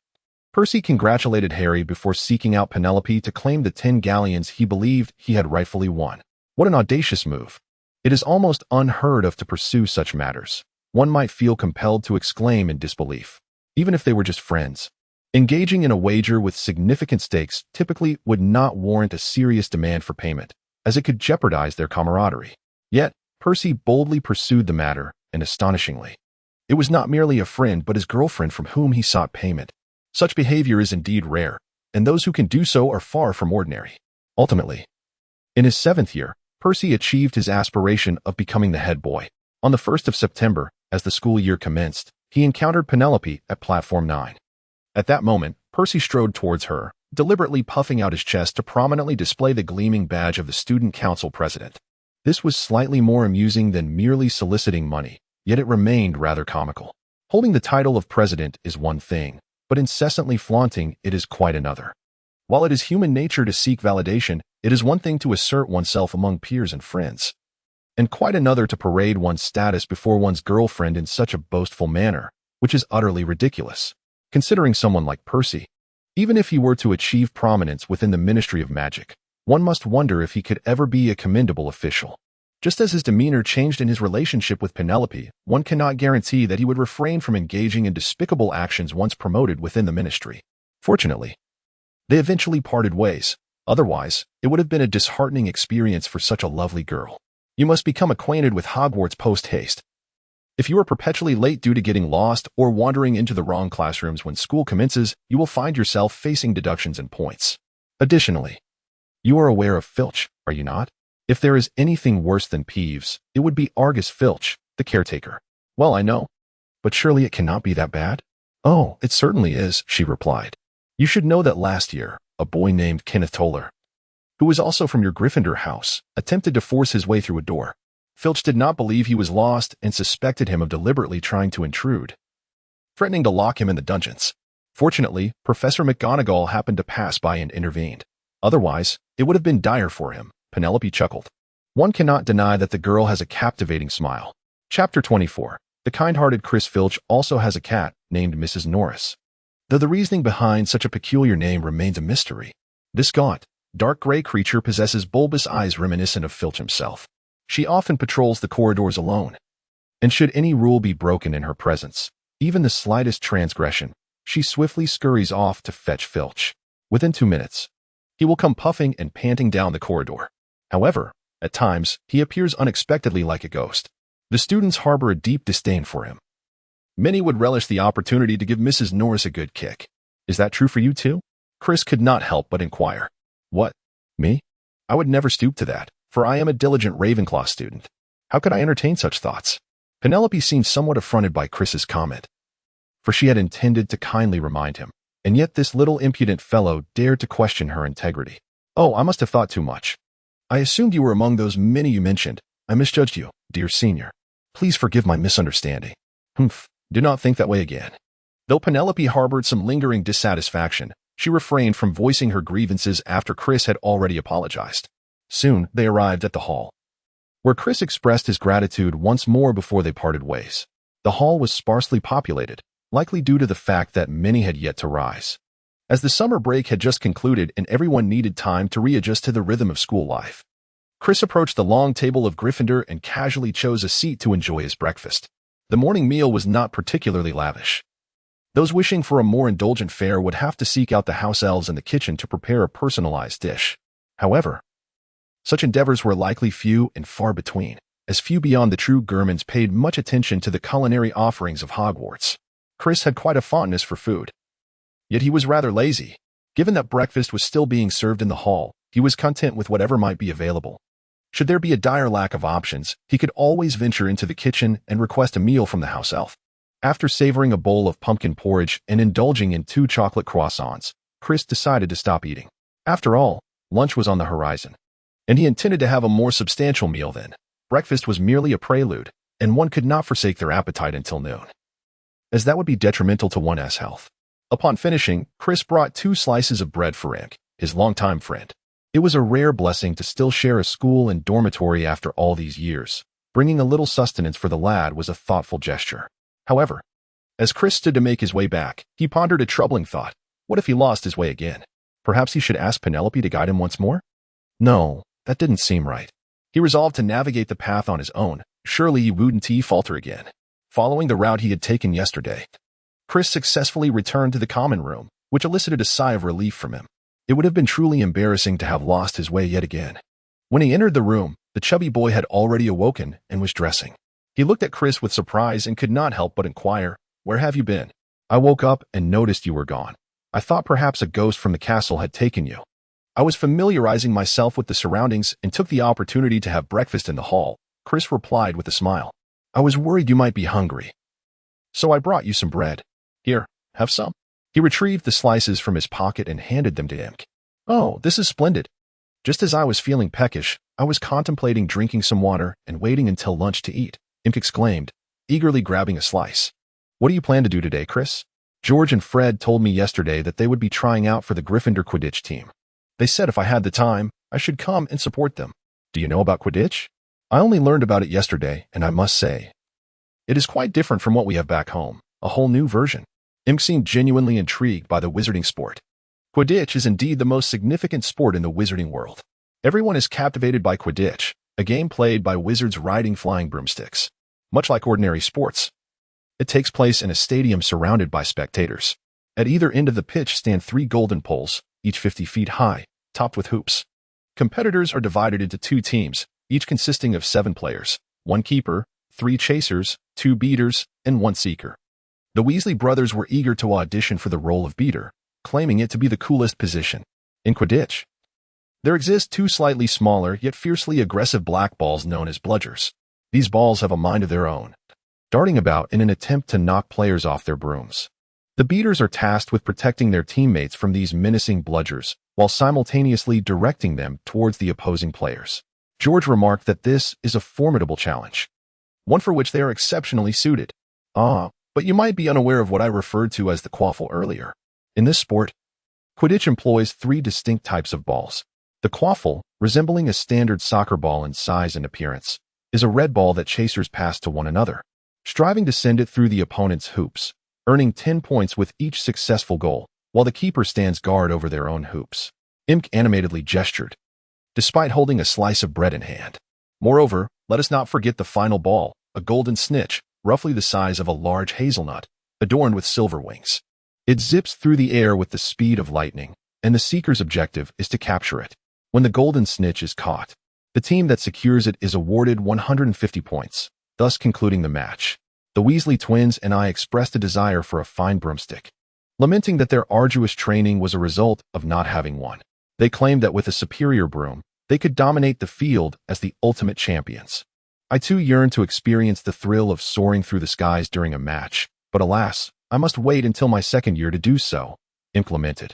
Percy congratulated Harry before seeking out Penelope to claim the 10 galleons he believed he had rightfully won. What an audacious move. It is almost unheard of to pursue such matters. One might feel compelled to exclaim in disbelief, even if they were just friends. Engaging in a wager with significant stakes typically would not warrant a serious demand for payment, as it could jeopardize their camaraderie. Yet, Percy boldly pursued the matter, and astonishingly, it was not merely a friend but his girlfriend from whom he sought payment. Such behavior is indeed rare, and those who can do so are far from ordinary. Ultimately, in his 7th year, Percy achieved his aspiration of becoming the head boy. On the 1st of September, as the school year commenced, he encountered Penelope at platform 9. At that moment, Percy strode towards her, deliberately puffing out his chest to prominently display the gleaming badge of the student council president. This was slightly more amusing than merely soliciting money, yet it remained rather comical. Holding the title of president is one thing, but incessantly flaunting it is quite another. While it is human nature to seek validation, it is one thing to assert oneself among peers and friends, and quite another to parade one's status before one's girlfriend in such a boastful manner, which is utterly ridiculous. Considering someone like Percy, even if he were to achieve prominence within the Ministry of Magic, one must wonder if he could ever be a commendable official. Just as his demeanor changed in his relationship with Penelope, one cannot guarantee that he would refrain from engaging in despicable actions once promoted within the ministry. Fortunately, they eventually parted ways. Otherwise, it would have been a disheartening experience for such a lovely girl. You must become acquainted with Hogwarts post-haste. If you are perpetually late due to getting lost or wandering into the wrong classrooms when school commences, you will find yourself facing deductions and points. Additionally, you are aware of Filch, are you not? If there is anything worse than Peeves, it would be Argus Filch, the caretaker. Well, I know, but surely it cannot be that bad? Oh, it certainly is, she replied. You should know that last year, a boy named Kenneth Toller, who was also from your Gryffindor house, attempted to force his way through a door. Filch did not believe he was lost and suspected him of deliberately trying to intrude, threatening to lock him in the dungeons. Fortunately, Professor McGonagall happened to pass by and intervened. Otherwise, it would have been dire for him. Penelope chuckled. One cannot deny that the girl has a captivating smile. Chapter 24. The kind-hearted Chris Filch also has a cat named Mrs. Norris, though the reasoning behind such a peculiar name remains a mystery. This gaunt, dark gray creature possesses bulbous eyes reminiscent of Filch himself. She often patrols the corridors alone, and should any rule be broken in her presence, even the slightest transgression, she swiftly scurries off to fetch Filch. Within 2 minutes, he will come puffing and panting down the corridor. However, at times, he appears unexpectedly like a ghost. The students harbor a deep disdain for him. Many would relish the opportunity to give Mrs. Norris a good kick. Is that true for you too? Chris could not help but inquire. What? Me? I would never stoop to that, for I am a diligent Ravenclaw student. How could I entertain such thoughts? Penelope seemed somewhat affronted by Chris's comment, for she had intended to kindly remind him, and yet this little impudent fellow dared to question her integrity. Oh, I must have thought too much. I assumed you were among those many you mentioned. I misjudged you, dear senior. Please forgive my misunderstanding. Humph, do not think that way again. Though Penelope harbored some lingering dissatisfaction, she refrained from voicing her grievances after Chris had already apologized. Soon, they arrived at the hall, where Chris expressed his gratitude once more before they parted ways. The hall was sparsely populated, likely due to the fact that many had yet to rise. As the summer break had just concluded and everyone needed time to readjust to the rhythm of school life, Chris approached the long table of Gryffindor and casually chose a seat to enjoy his breakfast. The morning meal was not particularly lavish. Those wishing for a more indulgent fare would have to seek out the house elves in the kitchen to prepare a personalized dish. However, such endeavors were likely few and far between, as few beyond the true gourmands paid much attention to the culinary offerings of Hogwarts. Chris had quite a fondness for food. Yet he was rather lazy. Given that breakfast was still being served in the hall, he was content with whatever might be available. Should there be a dire lack of options, he could always venture into the kitchen and request a meal from the house elf. After savoring a bowl of pumpkin porridge and indulging in 2 chocolate croissants, Chris decided to stop eating. After all, lunch was on the horizon, and he intended to have a more substantial meal then. Breakfast was merely a prelude, and one could not forsake their appetite until noon, as that would be detrimental to one's health. Upon finishing, Chris brought 2 slices of bread for Ink, his longtime friend. It was a rare blessing to still share a school and dormitory after all these years. Bringing a little sustenance for the lad was a thoughtful gesture. However, as Chris stood to make his way back, he pondered a troubling thought. What if he lost his way again? Perhaps he should ask Penelope to guide him once more? No, that didn't seem right. He resolved to navigate the path on his own. Surely he wouldn't falter again. Following the route he had taken yesterday, Chris successfully returned to the common room, which elicited a sigh of relief from him. It would have been truly embarrassing to have lost his way yet again. When he entered the room, the chubby boy had already awoken and was dressing. He looked at Chris with surprise and could not help but inquire, "Where have you been?" "I woke up and noticed you were gone. I thought perhaps a ghost from the castle had taken you. I was familiarizing myself with the surroundings and took the opportunity to have breakfast in the hall," Chris replied with a smile. "I was worried you might be hungry, so I brought you some bread. Here, have some." He retrieved the slices from his pocket and handed them to Imk. "Oh, this is splendid. Just as I was feeling peckish, I was contemplating drinking some water and waiting until lunch to eat," Imk exclaimed, eagerly grabbing a slice. "What do you plan to do today, Chris?" "George and Fred told me yesterday that they would be trying out for the Gryffindor Quidditch team. They said if I had the time, I should come and support them." "Do you know about Quidditch?" "I only learned about it yesterday, and I must say, it is quite different from what we have back home, a whole new version." Imk seemed genuinely intrigued by the wizarding sport. Quidditch is indeed the most significant sport in the wizarding world. Everyone is captivated by Quidditch, a game played by wizards riding flying broomsticks. Much like ordinary sports, it takes place in a stadium surrounded by spectators. At either end of the pitch stand 3 golden poles, each 50 feet high, topped with hoops. Competitors are divided into 2 teams, each consisting of 7 players, 1 keeper, 3 chasers, 2 beaters, and 1 seeker. The Weasley brothers were eager to audition for the role of beater, claiming it to be the coolest position. In Quidditch, there exist 2 slightly smaller yet fiercely aggressive black balls known as bludgers. These balls have a mind of their own, darting about in an attempt to knock players off their brooms. The beaters are tasked with protecting their teammates from these menacing bludgers, while simultaneously directing them towards the opposing players. George remarked that this is a formidable challenge, one for which they are exceptionally suited. But you might be unaware of what I referred to as the quaffle earlier. In this sport, Quidditch employs 3 distinct types of balls. The quaffle, resembling a standard soccer ball in size and appearance, is a red ball that chasers pass to one another, striving to send it through the opponent's hoops, earning 10 points with each successful goal, while the keeper stands guard over their own hoops. Imk animatedly gestured, despite holding a slice of bread in hand. Moreover, let us not forget the final ball, a golden snitch, roughly the size of a large hazelnut, adorned with silver wings. It zips through the air with the speed of lightning, and the seeker's objective is to capture it. When the golden snitch is caught, the team that secures it is awarded 150 points, thus concluding the match. The Weasley twins and I expressed a desire for a fine broomstick, lamenting that their arduous training was a result of not having one. They claimed that with a superior broom, they could dominate the field as the ultimate champions. I too yearned to experience the thrill of soaring through the skies during a match, but alas, I must wait until my 2nd year to do so, Imk lamented.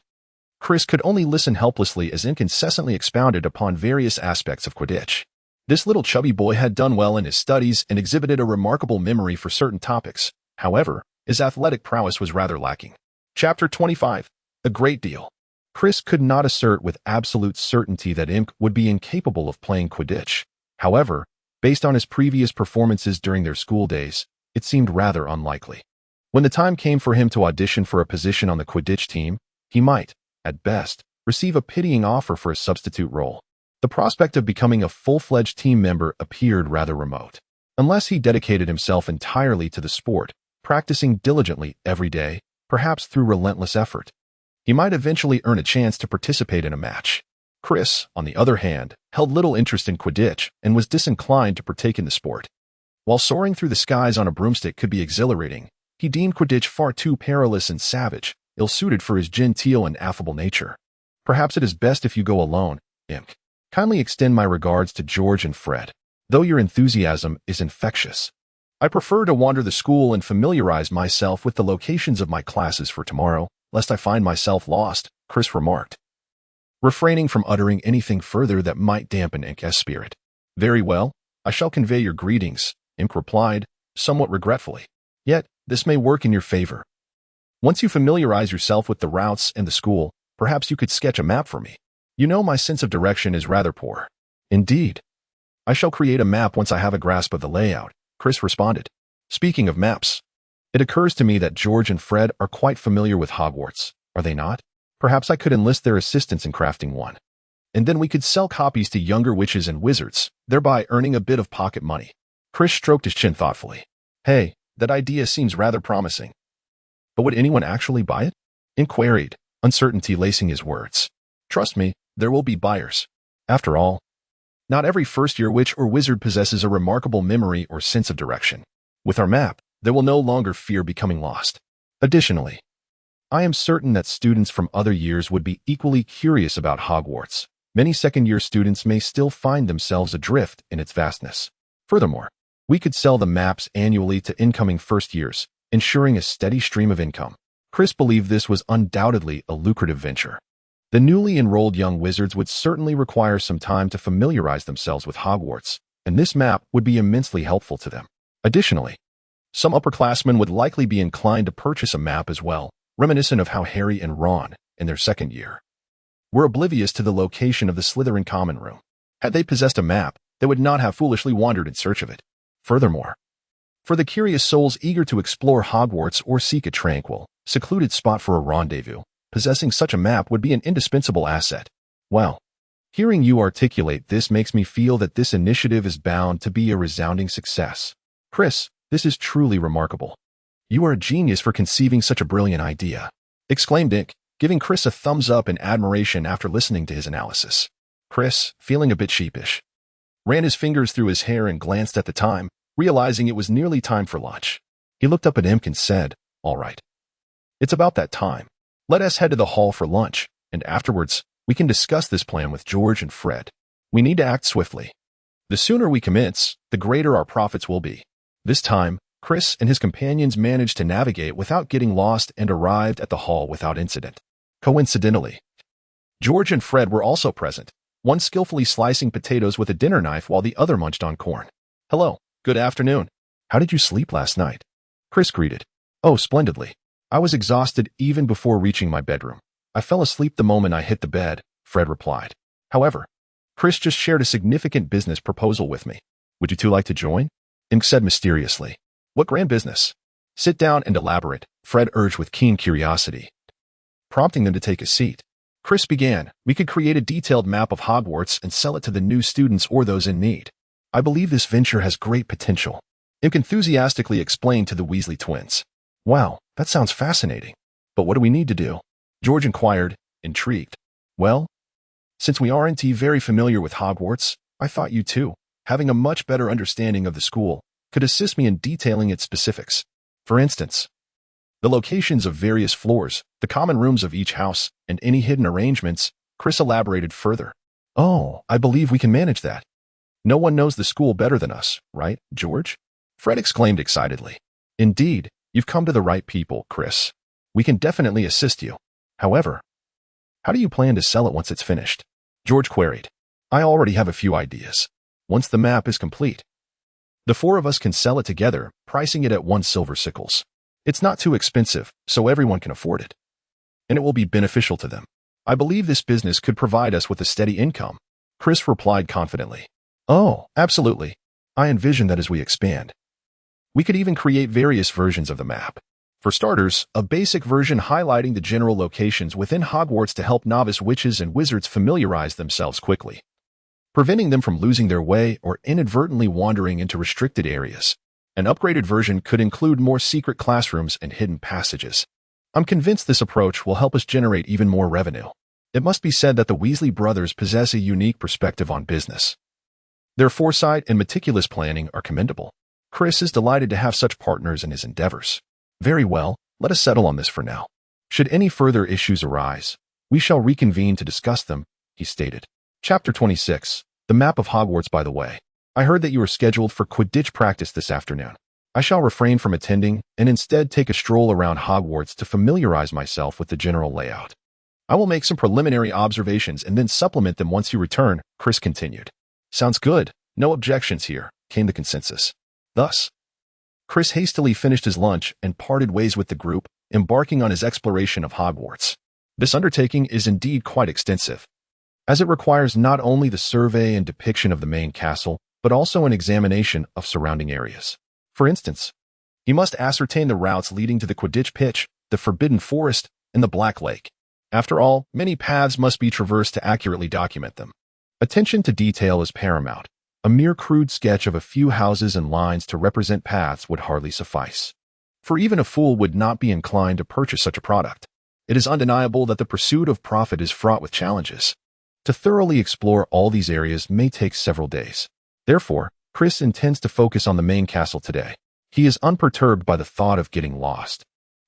Chris could only listen helplessly as Imk incessantly expounded upon various aspects of Quidditch. This little chubby boy had done well in his studies and exhibited a remarkable memory for certain topics. However, his athletic prowess was rather lacking. Chapter 25. A great deal. Chris could not assert with absolute certainty that Imk would be incapable of playing Quidditch. However, based on his previous performances during their school days, it seemed rather unlikely. When the time came for him to audition for a position on the Quidditch team, he might, at best, receive a pitying offer for a substitute role. The prospect of becoming a full-fledged team member appeared rather remote. Unless he dedicated himself entirely to the sport, practicing diligently every day, perhaps through relentless effort, he might eventually earn a chance to participate in a match. Chris, on the other hand, held little interest in Quidditch and was disinclined to partake in the sport. While soaring through the skies on a broomstick could be exhilarating, he deemed Quidditch far too perilous and savage, ill-suited for his genteel and affable nature. Perhaps it is best if you go alone, Imp. Kindly extend my regards to George and Fred. Though your enthusiasm is infectious, I prefer to wander the school and familiarize myself with the locations of my classes for tomorrow, lest I find myself lost, Chris remarked, refraining from uttering anything further that might dampen Ink's spirit. Very well, I shall convey your greetings, Ink replied, somewhat regretfully. Yet, this may work in your favor. Once you familiarize yourself with the routes and the school, perhaps you could sketch a map for me. You know my sense of direction is rather poor. Indeed. I shall create a map once I have a grasp of the layout, Chris responded. Speaking of maps, it occurs to me that George and Fred are quite familiar with Hogwarts, are they not? Perhaps I could enlist their assistance in crafting one. And then we could sell copies to younger witches and wizards, thereby earning a bit of pocket money. Chris stroked his chin thoughtfully. Hey, that idea seems rather promising. But would anyone actually buy it? Ink queried, uncertainty lacing his words. Trust me, there will be buyers. After all, not every first-year witch or wizard possesses a remarkable memory or sense of direction. With our map, they will no longer fear becoming lost. Additionally, I am certain that students from other years would be equally curious about Hogwarts. Many second-year students may still find themselves adrift in its vastness. Furthermore, we could sell the maps annually to incoming first years, ensuring a steady stream of income. Chris believed this was undoubtedly a lucrative venture. The newly enrolled young wizards would certainly require some time to familiarize themselves with Hogwarts, and this map would be immensely helpful to them. Additionally, some upperclassmen would likely be inclined to purchase a map as well, reminiscent of how Harry and Ron, in their second year, were oblivious to the location of the Slytherin common room. Had they possessed a map, they would not have foolishly wandered in search of it. Furthermore, for the curious souls eager to explore Hogwarts or seek a tranquil, secluded spot for a rendezvous, possessing such a map would be an indispensable asset. Well, hearing you articulate this makes me feel that this initiative is bound to be a resounding success. Chris, this is truly remarkable. You are a genius for conceiving such a brilliant idea, exclaimed Ink, giving Chris a thumbs up in admiration after listening to his analysis. Chris, feeling a bit sheepish, ran his fingers through his hair and glanced at the time, realizing it was nearly time for lunch. He looked up at Imp and said, All right. It's about that time. Let us head to the hall for lunch, and afterwards, we can discuss this plan with George and Fred. We need to act swiftly. The sooner we commence, the greater our profits will be. This time, Chris and his companions managed to navigate without getting lost and arrived at the hall without incident. Coincidentally, George and Fred were also present, one skillfully slicing potatoes with a dinner knife while the other munched on corn. Hello, good afternoon. How did you sleep last night? Chris greeted. Oh, splendidly. I was exhausted even before reaching my bedroom. I fell asleep the moment I hit the bed, Fred replied. However, Chris just shared a significant business proposal with me. Would you two like to join? Ink said mysteriously. What grand business? Sit down and elaborate, Fred urged with keen curiosity, prompting them to take a seat. Chris began, we could create a detailed map of Hogwarts and sell it to the new students or those in need. I believe this venture has great potential. Ink enthusiastically explained to the Weasley twins. Wow, that sounds fascinating. But what do we need to do? George inquired, intrigued. Well, since we aren't very familiar with Hogwarts, I thought you two, having a much better understanding of the school, could assist me in detailing its specifics. For instance, the locations of various floors, the common rooms of each house, and any hidden arrangements. Chris elaborated further. Oh, I believe we can manage that. No one knows the school better than us, right, George? Fred exclaimed excitedly. Indeed, you've come to the right people, Chris. We can definitely assist you. However, how do you plan to sell it once it's finished? George queried. I already have a few ideas. Once the map is complete, the four of us can sell it together, pricing it at 1 silver sickles. It's not too expensive, so everyone can afford it. And it will be beneficial to them. I believe this business could provide us with a steady income, Chris replied confidently. Oh, absolutely. I envision that as we expand, we could even create various versions of the map. For starters, a basic version highlighting the general locations within Hogwarts to help novice witches and wizards familiarize themselves quickly, preventing them from losing their way or inadvertently wandering into restricted areas. An upgraded version could include more secret classrooms and hidden passages. I'm convinced this approach will help us generate even more revenue. It must be said that the Weasley brothers possess a unique perspective on business. Their foresight and meticulous planning are commendable. Chris is delighted to have such partners in his endeavors. Very well, let us settle on this for now. Should any further issues arise, we shall reconvene to discuss them, he stated. Chapter 26. The Map of Hogwarts. By the way, I heard that you are scheduled for Quidditch practice this afternoon. I shall refrain from attending and instead take a stroll around Hogwarts to familiarize myself with the general layout. I will make some preliminary observations and then supplement them once you return, Chris continued. Sounds good. No objections here, came the consensus. Thus, Chris hastily finished his lunch and parted ways with the group, embarking on his exploration of Hogwarts. This undertaking is indeed quite extensive, as it requires not only the survey and depiction of the main castle, but also an examination of surrounding areas. For instance, he must ascertain the routes leading to the Quidditch pitch, the Forbidden Forest, and the Black Lake. After all, many paths must be traversed to accurately document them. Attention to detail is paramount. A mere crude sketch of a few houses and lines to represent paths would hardly suffice, for even a fool would not be inclined to purchase such a product. It is undeniable that the pursuit of profit is fraught with challenges. To thoroughly explore all these areas may take several days. Therefore, Chris intends to focus on the main castle today. He is unperturbed by the thought of getting lost,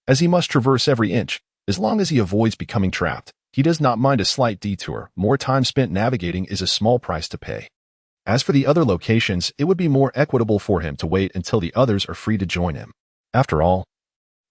as he must traverse every inch. As long as he avoids becoming trapped, he does not mind a slight detour. More time spent navigating is a small price to pay. As for the other locations, it would be more equitable for him to wait until the others are free to join him. After all,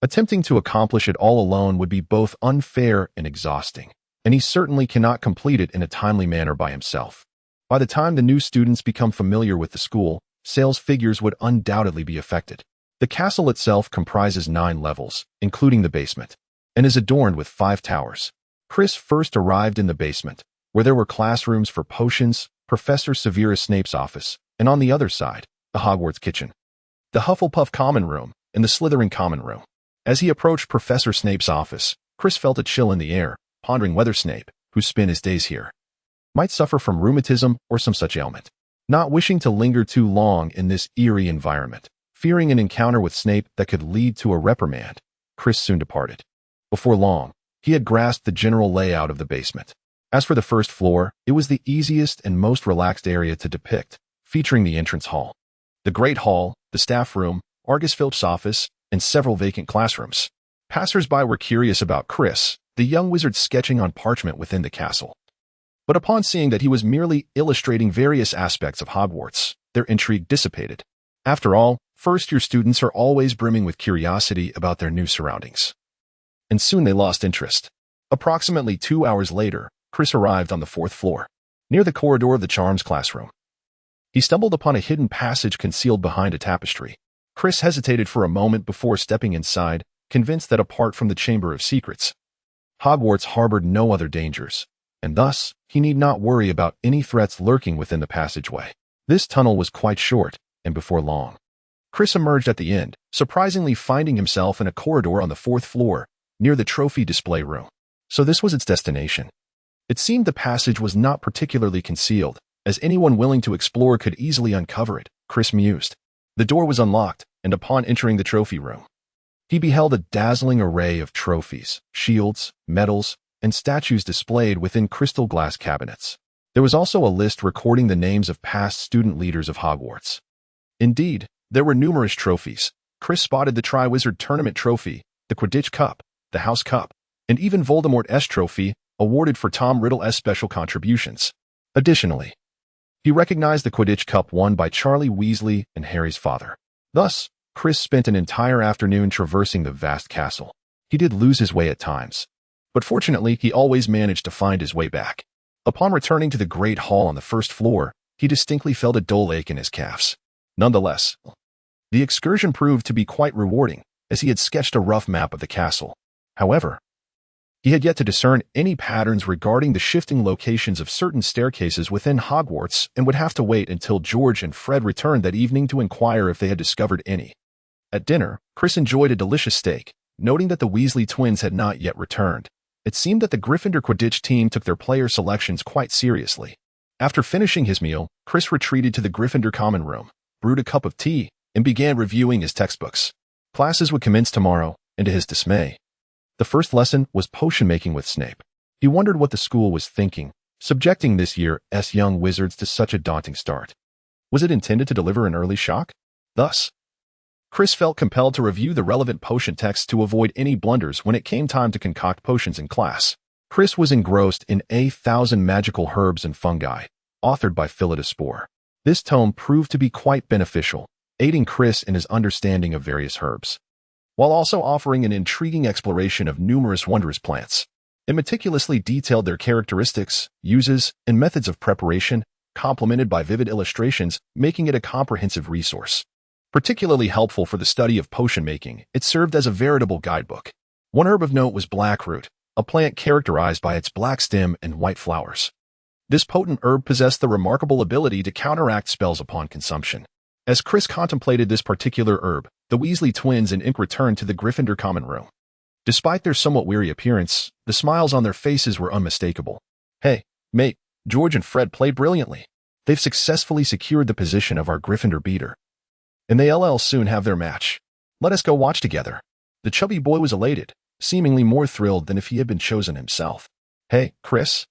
attempting to accomplish it all alone would be both unfair and exhausting, and he certainly cannot complete it in a timely manner by himself. By the time the new students become familiar with the school, sales figures would undoubtedly be affected. The castle itself comprises 9 levels, including the basement, and is adorned with 5 towers. Chris first arrived in the basement, where there were classrooms for potions, Professor Severus Snape's office, and on the other side, the Hogwarts kitchen, the Hufflepuff common room, and the Slytherin common room. As he approached Professor Snape's office, Chris felt a chill in the air, pondering whether Snape, who spent his days here, might suffer from rheumatism or some such ailment. Not wishing to linger too long in this eerie environment, fearing an encounter with Snape that could lead to a reprimand, Chris soon departed. Before long, he had grasped the general layout of the basement. As for the first floor, it was the easiest and most relaxed area to depict, featuring the entrance hall, the Great Hall, the staff room, Argus Filch's office, and several vacant classrooms. Passers-by were curious about Chris, the young wizard sketching on parchment within the castle. But upon seeing that he was merely illustrating various aspects of Hogwarts, their intrigue dissipated. After all, first-year students are always brimming with curiosity about their new surroundings. And soon they lost interest. Approximately 2 hours later, Chris arrived on the 4th floor, near the corridor of the Charms classroom. He stumbled upon a hidden passage concealed behind a tapestry. Chris hesitated for a moment before stepping inside, convinced that apart from the Chamber of Secrets, Hogwarts harbored no other dangers, and thus he need not worry about any threats lurking within the passageway. This tunnel was quite short, and before long, Chris emerged at the end, surprisingly finding himself in a corridor on the 4th floor, near the trophy display room. So this was its destination. It seemed the passage was not particularly concealed, as anyone willing to explore could easily uncover it, Chris mused. The door was unlocked, and upon entering the trophy room, he beheld a dazzling array of trophies, shields, medals, and statues displayed within crystal glass cabinets. There was also a list recording the names of past student leaders of Hogwarts. Indeed, there were numerous trophies. Chris spotted the Triwizard Tournament Trophy, the Quidditch Cup, the House Cup, and even Voldemort's Trophy, awarded for Tom Riddle's special contributions. Additionally, he recognized the Quidditch Cup won by Charlie Weasley and Harry's father. Thus, Chris spent an entire afternoon traversing the vast castle. He did lose his way at times, but fortunately he always managed to find his way back. Upon returning to the Great Hall on the 1st floor, he distinctly felt a dull ache in his calves. Nonetheless, the excursion proved to be quite rewarding, as he had sketched a rough map of the castle. However, he had yet to discern any patterns regarding the shifting locations of certain staircases within Hogwarts and would have to wait until George and Fred returned that evening to inquire if they had discovered any. At dinner, Chris enjoyed a delicious steak, noting that the Weasley twins had not yet returned. It seemed that the Gryffindor Quidditch team took their player selections quite seriously. After finishing his meal, Chris retreated to the Gryffindor common room, brewed a cup of tea, and began reviewing his textbooks. Classes would commence tomorrow, and to his dismay, the first lesson was potion-making with Snape. He wondered what the school was thinking, subjecting this year's young wizards to such a daunting start. Was it intended to deliver an early shock? Thus, Chris felt compelled to review the relevant potion texts to avoid any blunders when it came time to concoct potions in class. Chris was engrossed in A Thousand Magical Herbs and Fungi, authored by Philodespore. This tome proved to be quite beneficial, aiding Chris in his understanding of various herbs, while also offering an intriguing exploration of numerous wondrous plants. It meticulously detailed their characteristics, uses, and methods of preparation, complemented by vivid illustrations, making it a comprehensive resource. Particularly helpful for the study of potion making, it served as a veritable guidebook. One herb of note was blackroot, a plant characterized by its black stem and white flowers. This potent herb possessed the remarkable ability to counteract spells upon consumption. As Chris contemplated this particular herb, the Weasley twins and Ink returned to the Gryffindor common room. Despite their somewhat weary appearance, the smiles on their faces were unmistakable. "Hey, mate, George and Fred played brilliantly. They've successfully secured the position of our Gryffindor beater, and they'll soon have their match. Let us go watch together." The chubby boy was elated, seemingly more thrilled than if he had been chosen himself. "Hey, Chris,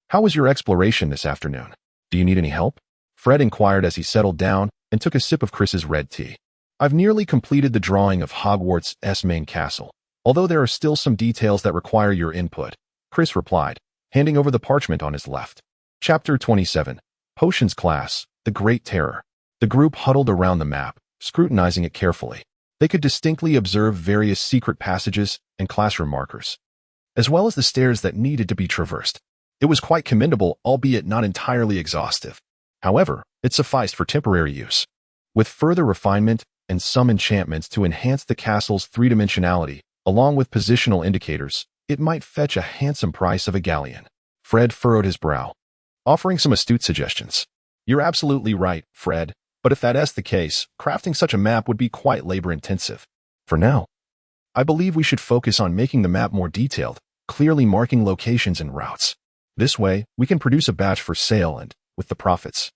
how was your exploration this afternoon? Do you need any help?" Fred inquired as he settled down and took a sip of Chris's red tea. "I've nearly completed the drawing of Hogwarts' main castle, although there are still some details that require your input," Chris replied, handing over the parchment on his left. Chapter 27. Potions Class, The Great Terror. The group huddled around the map, scrutinizing it carefully. They could distinctly observe various secret passages and classroom markers, as well as the stairs that needed to be traversed. It was quite commendable, albeit not entirely exhaustive. However, it sufficed for temporary use. With further refinement and some enchantments to enhance the castle's three-dimensionality, along with positional indicators, it might fetch a handsome price of a galleon. Fred furrowed his brow, offering some astute suggestions. "You're absolutely right, Fred, but if that's the case, crafting such a map would be quite labor-intensive. For now, I believe we should focus on making the map more detailed, clearly marking locations and routes. This way, we can produce a batch for sale and, with the profits,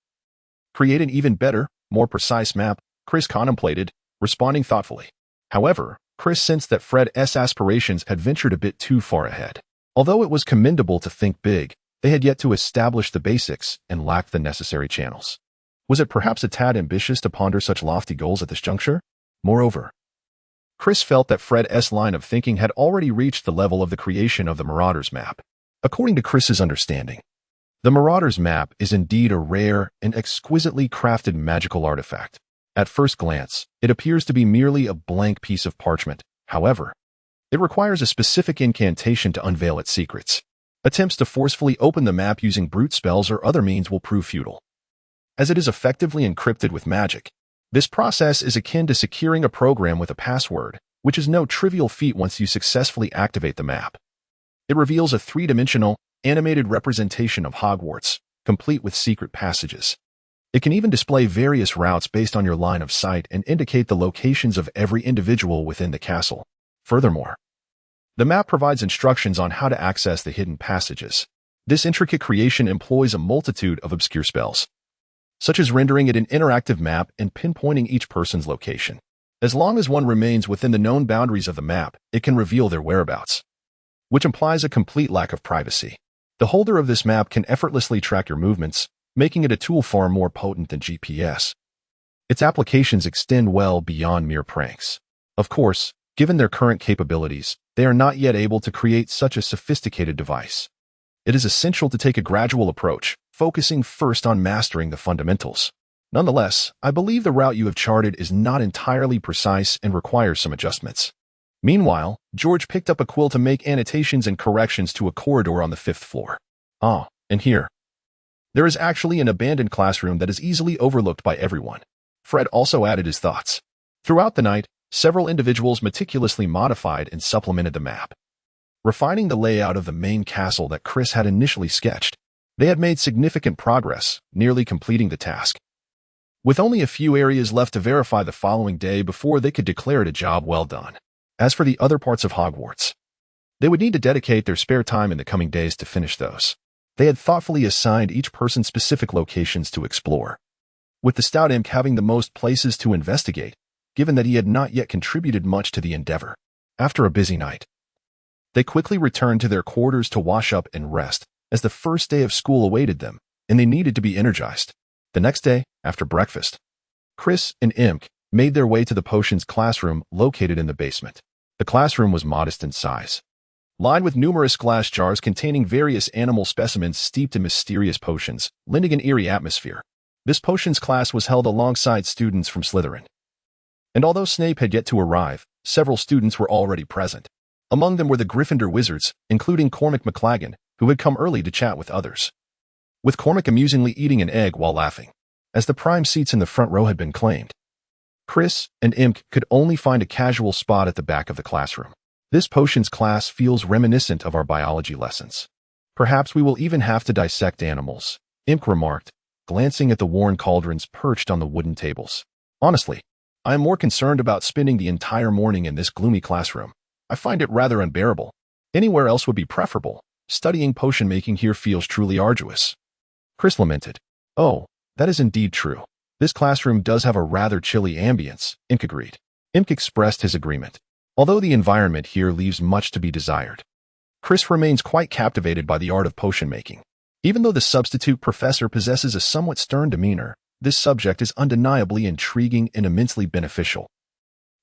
create an even better, more precise map," Chris contemplated, responding thoughtfully. However, Chris sensed that Fred's aspirations had ventured a bit too far ahead. Although it was commendable to think big, they had yet to establish the basics and lacked the necessary channels. Was it perhaps a tad ambitious to ponder such lofty goals at this juncture? Moreover, Chris felt that Fred's line of thinking had already reached the level of the creation of the Marauders map. According to Chris's understanding, the Marauders map is indeed a rare and exquisitely crafted magical artifact. At first glance, it appears to be merely a blank piece of parchment. However, it requires a specific incantation to unveil its secrets. Attempts to forcefully open the map using brute spells or other means will prove futile, as it is effectively encrypted with magic. This process is akin to securing a program with a password, which is no trivial feat once you successfully activate the map. It reveals a three-dimensional, animated representation of Hogwarts, complete with secret passages. It can even display various routes based on your line of sight and indicate the locations of every individual within the castle. Furthermore, the map provides instructions on how to access the hidden passages. This intricate creation employs a multitude of obscure spells, such as rendering it an interactive map and pinpointing each person's location. As long as one remains within the known boundaries of the map, it can reveal their whereabouts, which implies a complete lack of privacy. The holder of this map can effortlessly track your movements, making it a tool far more potent than GPS. Its applications extend well beyond mere pranks. Of course, given their current capabilities, they are not yet able to create such a sophisticated device. It is essential to take a gradual approach, focusing first on mastering the fundamentals. Nonetheless, I believe the route you have charted is not entirely precise and requires some adjustments. Meanwhile, George picked up a quill to make annotations and corrections to a corridor on the 5th floor. Ah, and here, there is actually an abandoned classroom that is easily overlooked by everyone. Fred also added his thoughts. Throughout the night, several individuals meticulously modified and supplemented the map, refining the layout of the main castle that Chris had initially sketched. They had made significant progress, nearly completing the task, with only a few areas left to verify the following day before they could declare it a job well done. As for the other parts of Hogwarts, they would need to dedicate their spare time in the coming days to finish those. They had thoughtfully assigned each person specific locations to explore, with the stout imp having the most places to investigate, given that he had not yet contributed much to the endeavor. After a busy night, they quickly returned to their quarters to wash up and rest, as the first day of school awaited them, and they needed to be energized. The next day, after breakfast, Chris and Imk made their way to the potions classroom located in the basement. The classroom was modest in size, lined with numerous glass jars containing various animal specimens steeped in mysterious potions, lending an eerie atmosphere. This potions class was held alongside students from Slytherin, and although Snape had yet to arrive, several students were already present. Among them were the Gryffindor wizards, including Cormac McLaggen, who had come early to chat with others, with Cormac amusingly eating an egg while laughing, as the prime seats in the front row had been claimed. Chris and Imk could only find a casual spot at the back of the classroom. This potions class feels reminiscent of our biology lessons. Perhaps we will even have to dissect animals, Imk remarked, glancing at the worn cauldrons perched on the wooden tables. Honestly, I am more concerned about spending the entire morning in this gloomy classroom. I find it rather unbearable. Anywhere else would be preferable. Studying potion making here feels truly arduous. Chris lamented. Oh, that is indeed true. This classroom does have a rather chilly ambience, Imk agreed. Imk expressed his agreement. Although the environment here leaves much to be desired, Chris remains quite captivated by the art of potion making. Even though the substitute professor possesses a somewhat stern demeanor, this subject is undeniably intriguing and immensely beneficial.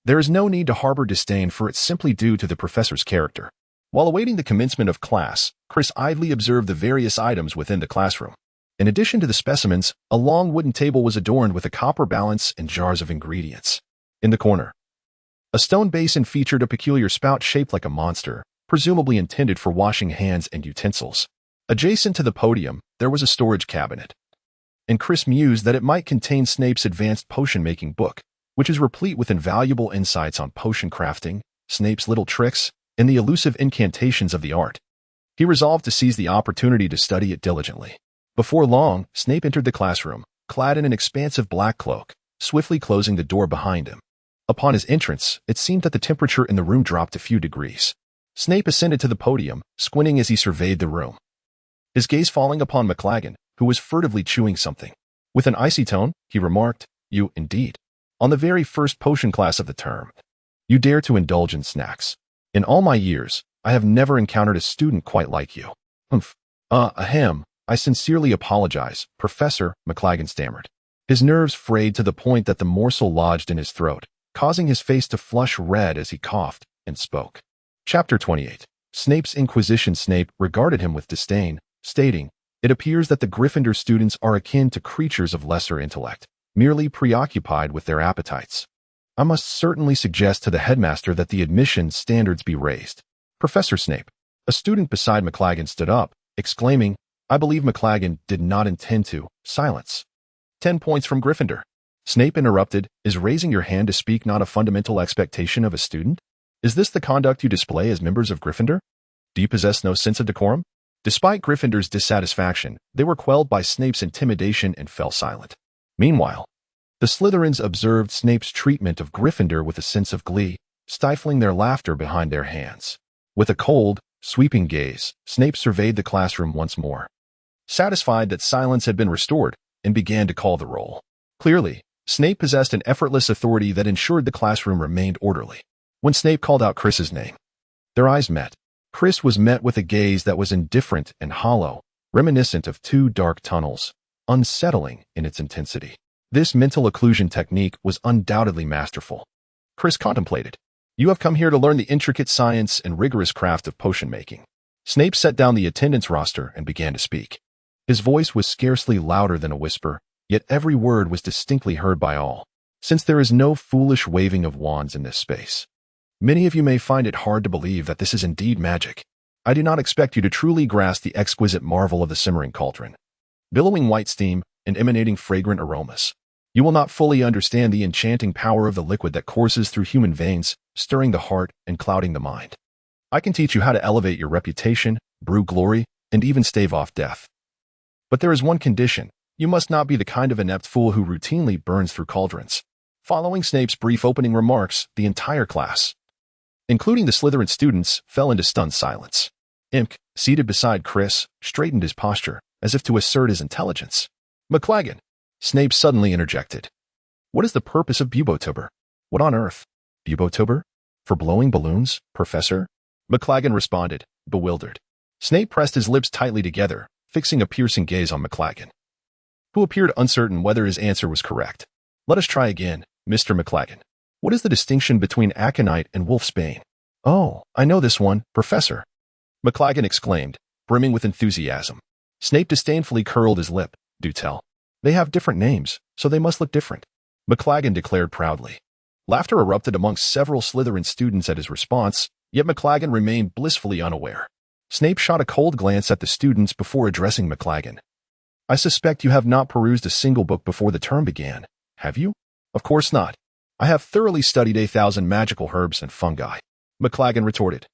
There is no need to harbor disdain for it simply due to the professor's character. While awaiting the commencement of class, Chris idly observed the various items within the classroom. In addition to the specimens, a long wooden table was adorned with a copper balance and jars of ingredients. In the corner, a stone basin featured a peculiar spout shaped like a monster, presumably intended for washing hands and utensils. Adjacent to the podium, there was a storage cabinet, and Chris mused that it might contain Snape's advanced potion-making book, which is replete with invaluable insights on potion crafting, Snape's little tricks, and the elusive incantations of the art. He resolved to seize the opportunity to study it diligently. Before long, Snape entered the classroom, clad in an expansive black cloak, swiftly closing the door behind him. Upon his entrance, it seemed that the temperature in the room dropped a few degrees. Snape ascended to the podium, squinting as he surveyed the room, his gaze falling upon McLaggen, who was furtively chewing something. With an icy tone, he remarked, "You, indeed. On the very first potion class of the term, you dare to indulge in snacks. In all my years, I have never encountered a student quite like you." "Humph. Ahem. I sincerely apologize, Professor," McLaggen stammered. His nerves frayed to the point that the morsel lodged in his throat, causing his face to flush red as he coughed and spoke. Chapter 28. Snape's Inquisition. Snape regarded him with disdain, stating, "It appears that the Gryffindor students are akin to creatures of lesser intellect, merely preoccupied with their appetites. I must certainly suggest to the headmaster that the admission standards be raised." "Professor Snape." A student beside McLaggen stood up, exclaiming, "I believe McLaggen did not intend to." Silence. 10 points from Gryffindor. Snape interrupted, "Is raising your hand to speak not a fundamental expectation of a student? Is this the conduct you display as members of Gryffindor? Do you possess no sense of decorum?" Despite Gryffindor's dissatisfaction, they were quelled by Snape's intimidation and fell silent. Meanwhile, the Slytherins observed Snape's treatment of Gryffindor with a sense of glee, stifling their laughter behind their hands. With a cold, sweeping gaze, Snape surveyed the classroom once more, satisfied that silence had been restored, and began to call the roll. Clearly, Snape possessed an effortless authority that ensured the classroom remained orderly. When Snape called out Chris's name, their eyes met. Chris was met with a gaze that was indifferent and hollow, reminiscent of two dark tunnels, unsettling in its intensity. This mental occlusion technique was undoubtedly masterful. Chris contemplated. "You have come here to learn the intricate science and rigorous craft of potion making." Snape set down the attendance roster and began to speak. His voice was scarcely louder than a whisper, yet every word was distinctly heard by all. "Since there is no foolish waving of wands in this space, many of you may find it hard to believe that this is indeed magic. I do not expect you to truly grasp the exquisite marvel of the simmering cauldron, billowing white steam and emanating fragrant aromas. You will not fully understand the enchanting power of the liquid that courses through human veins, stirring the heart and clouding the mind. I can teach you how to elevate your reputation, brew glory, and even stave off death. But there is one condition. You must not be the kind of inept fool who routinely burns through cauldrons." Following Snape's brief opening remarks, the entire class, including the Slytherin students, fell into stunned silence. Imk, seated beside Chris, straightened his posture, as if to assert his intelligence. "McLaggen," Snape suddenly interjected. "What is the purpose of Bubotober? What on earth?" "Bubotober? For blowing balloons, Professor?" McLaggen responded, bewildered. Snape pressed his lips tightly together, fixing a piercing gaze on McLaggen, who appeared uncertain whether his answer was correct. "Let us try again, Mr. McLaggen. What is the distinction between aconite and wolfsbane?" "Oh, I know this one, Professor," McLaggen exclaimed, brimming with enthusiasm. Snape disdainfully curled his lip. "Do tell. They have different names, so they must look different," McLaggen declared proudly. Laughter erupted amongst several Slytherin students at his response, yet McLaggen remained blissfully unaware. Snape shot a cold glance at the students before addressing McLaggen. "I suspect you have not perused a single book before the term began, have you?" "Of course not. I have thoroughly studied 1,000 magical herbs and fungi," McLaggen retorted,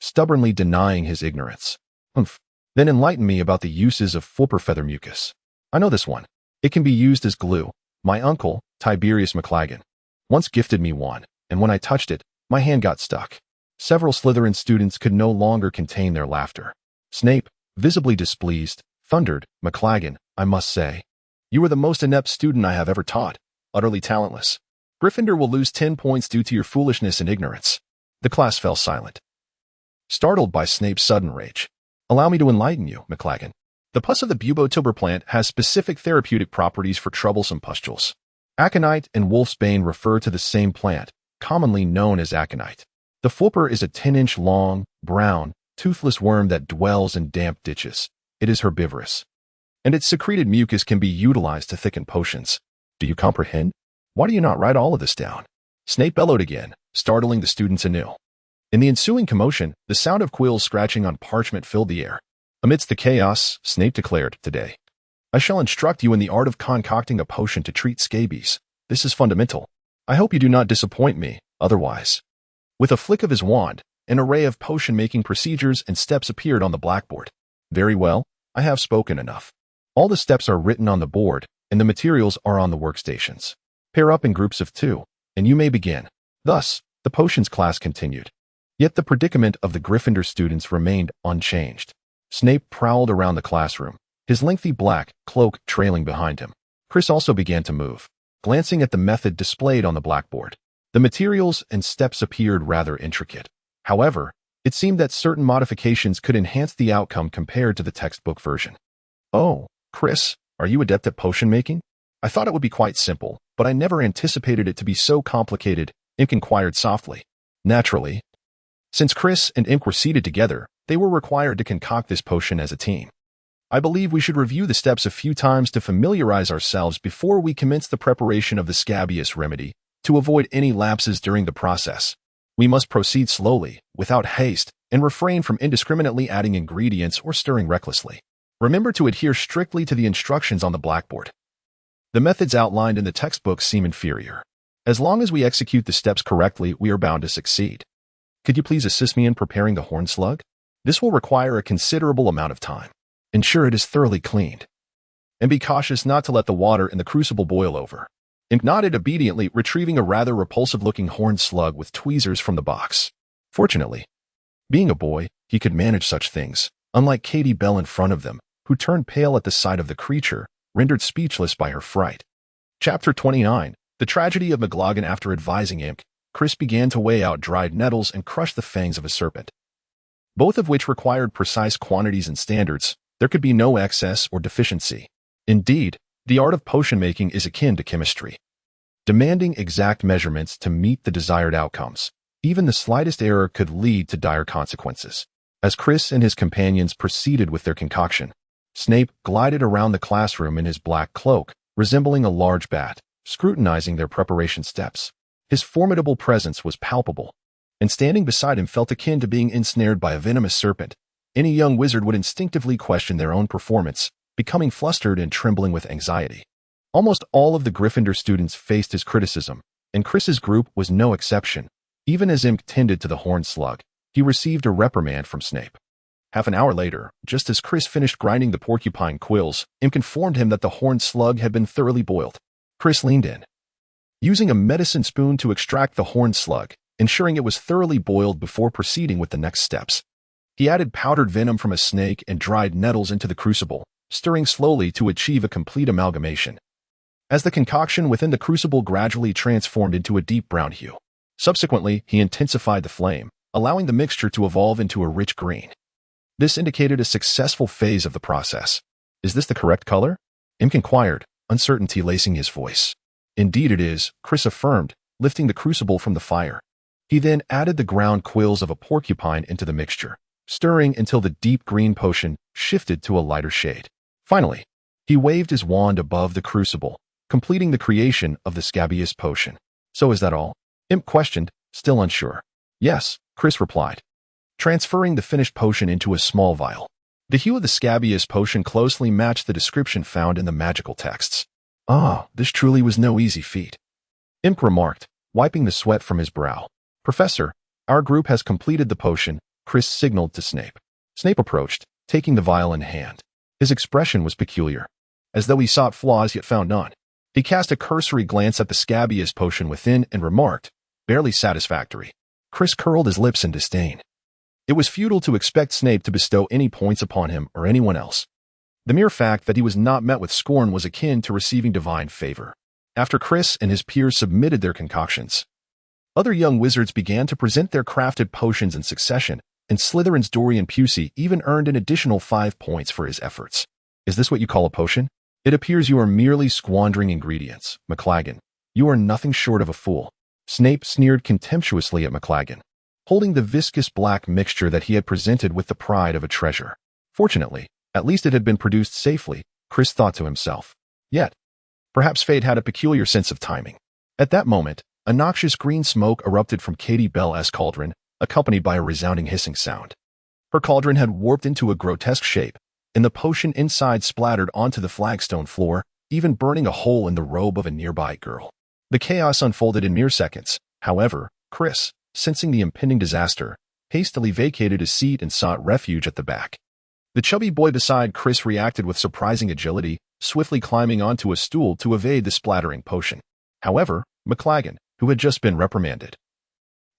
stubbornly denying his ignorance. "Humph. Then enlighten me about the uses of feather mucus." "I know this one. It can be used as glue. My uncle, Tiberius McLaggen, once gifted me one, and when I touched it, my hand got stuck." Several Slytherin students could no longer contain their laughter. Snape, visibly displeased, thundered, "McLaggen, I must say, you are the most inept student I have ever taught, utterly talentless. Gryffindor will lose 10 points due to your foolishness and ignorance." The class fell silent, startled by Snape's sudden rage. "Allow me to enlighten you, McLaggen. The pus of the Bubotober plant has specific therapeutic properties for troublesome pustules. Aconite and wolfsbane refer to the same plant, commonly known as aconite. The flipper is a 10-inch long, brown, toothless worm that dwells in damp ditches. It is herbivorous, and its secreted mucus can be utilized to thicken potions. Do you comprehend? Why do you not write all of this down?" Snape bellowed again, startling the students anew. In the ensuing commotion, the sound of quills scratching on parchment filled the air. Amidst the chaos, Snape declared, "Today, I shall instruct you in the art of concocting a potion to treat scabies. This is fundamental. I hope you do not disappoint me, otherwise." With a flick of his wand, an array of potion-making procedures and steps appeared on the blackboard. "Very well, I have spoken enough. All the steps are written on the board, and the materials are on the workstations. Pair up in groups of 2, and you may begin." Thus, the potions class continued. Yet the predicament of the Gryffindor students remained unchanged. Snape prowled around the classroom, his lengthy black cloak trailing behind him. Chris also began to move, glancing at the method displayed on the blackboard. The materials and steps appeared rather intricate. However, it seemed that certain modifications could enhance the outcome compared to the textbook version. "Oh, Chris, are you adept at potion making? I thought it would be quite simple, but I never anticipated it to be so complicated," Imk inquired softly. Naturally, since Chris and Imk were seated together, they were required to concoct this potion as a team. "I believe we should review the steps a few times to familiarize ourselves before we commence the preparation of the scabious remedy, to avoid any lapses during the process. We must proceed slowly, without haste, and refrain from indiscriminately adding ingredients or stirring recklessly. Remember to adhere strictly to the instructions on the blackboard. The methods outlined in the textbook seem inferior. As long as we execute the steps correctly, we are bound to succeed. Could you please assist me in preparing the horn slug? This will require a considerable amount of time. Ensure it is thoroughly cleaned. And be cautious not to let the water in the crucible boil over." Imk nodded obediently, retrieving a rather repulsive-looking horned slug with tweezers from the box. Fortunately, being a boy, he could manage such things, unlike Katie Bell in front of them, who turned pale at the sight of the creature, rendered speechless by her fright. Chapter 29. The Tragedy of McLaggen. After advising Imk, Chris began to weigh out dried nettles and crush the fangs of a serpent, both of which required precise quantities and standards. There could be no excess or deficiency. Indeed, the art of potion-making is akin to chemistry, demanding exact measurements to meet the desired outcomes. Even the slightest error could lead to dire consequences. As Chris and his companions proceeded with their concoction, Snape glided around the classroom in his black cloak, resembling a large bat, scrutinizing their preparation steps. His formidable presence was palpable, and standing beside him felt akin to being ensnared by a venomous serpent. Any young wizard would instinctively question their own performance, becoming flustered and trembling with anxiety. Almost all of the Gryffindor students faced his criticism, and Chris's group was no exception. Even as Imk tended to the horned slug, he received a reprimand from Snape. Half an hour later, just as Chris finished grinding the porcupine quills, Imk informed him that the horned slug had been thoroughly boiled. Chris leaned in, using a medicine spoon to extract the horned slug, ensuring it was thoroughly boiled before proceeding with the next steps. He added powdered venom from a snake and dried nettles into the crucible, stirring slowly to achieve a complete amalgamation. As the concoction within the crucible gradually transformed into a deep brown hue. Subsequently, he intensified the flame, allowing the mixture to evolve into a rich green. This indicated a successful phase of the process. Is this the correct color? Imk inquired, uncertainty lacing his voice. Indeed it is, Chris affirmed, lifting the crucible from the fire. He then added the ground quills of a porcupine into the mixture, stirring until the deep green potion shifted to a lighter shade. Finally, he waved his wand above the crucible, completing the creation of the scabious potion. So is that all? Imp questioned, still unsure. Yes, Chris replied, transferring the finished potion into a small vial. The hue of the scabious potion closely matched the description found in the magical texts. Ah, this truly was no easy feat. Imp remarked, wiping the sweat from his brow. Professor, our group has completed the potion, Chris signaled to Snape. Snape approached, taking the vial in hand. His expression was peculiar, as though he sought flaws yet found none. He cast a cursory glance at the scabious potion within and remarked, barely satisfactory. Chris curled his lips in disdain. It was futile to expect Snape to bestow any points upon him or anyone else. The mere fact that he was not met with scorn was akin to receiving divine favor. After Chris and his peers submitted their concoctions, other young wizards began to present their crafted potions in succession, and Slytherin's Dorian Pusey even earned an additional 5 points for his efforts. Is this what you call a potion? It appears you are merely squandering ingredients, McLaggen. You are nothing short of a fool. Snape sneered contemptuously at McLaggen, holding the viscous black mixture that he had presented with the pride of a treasure. Fortunately, at least it had been produced safely, Chris thought to himself. Yet, perhaps fate had a peculiar sense of timing. At that moment, a noxious green smoke erupted from Katie Bell's cauldron, accompanied by a resounding hissing sound. Her cauldron had warped into a grotesque shape, and the potion inside splattered onto the flagstone floor, even burning a hole in the robe of a nearby girl. The chaos unfolded in mere seconds. However, Chris, sensing the impending disaster, hastily vacated his seat and sought refuge at the back. The chubby boy beside Chris reacted with surprising agility, swiftly climbing onto a stool to evade the splattering potion. However, McLaggen, who had just been reprimanded,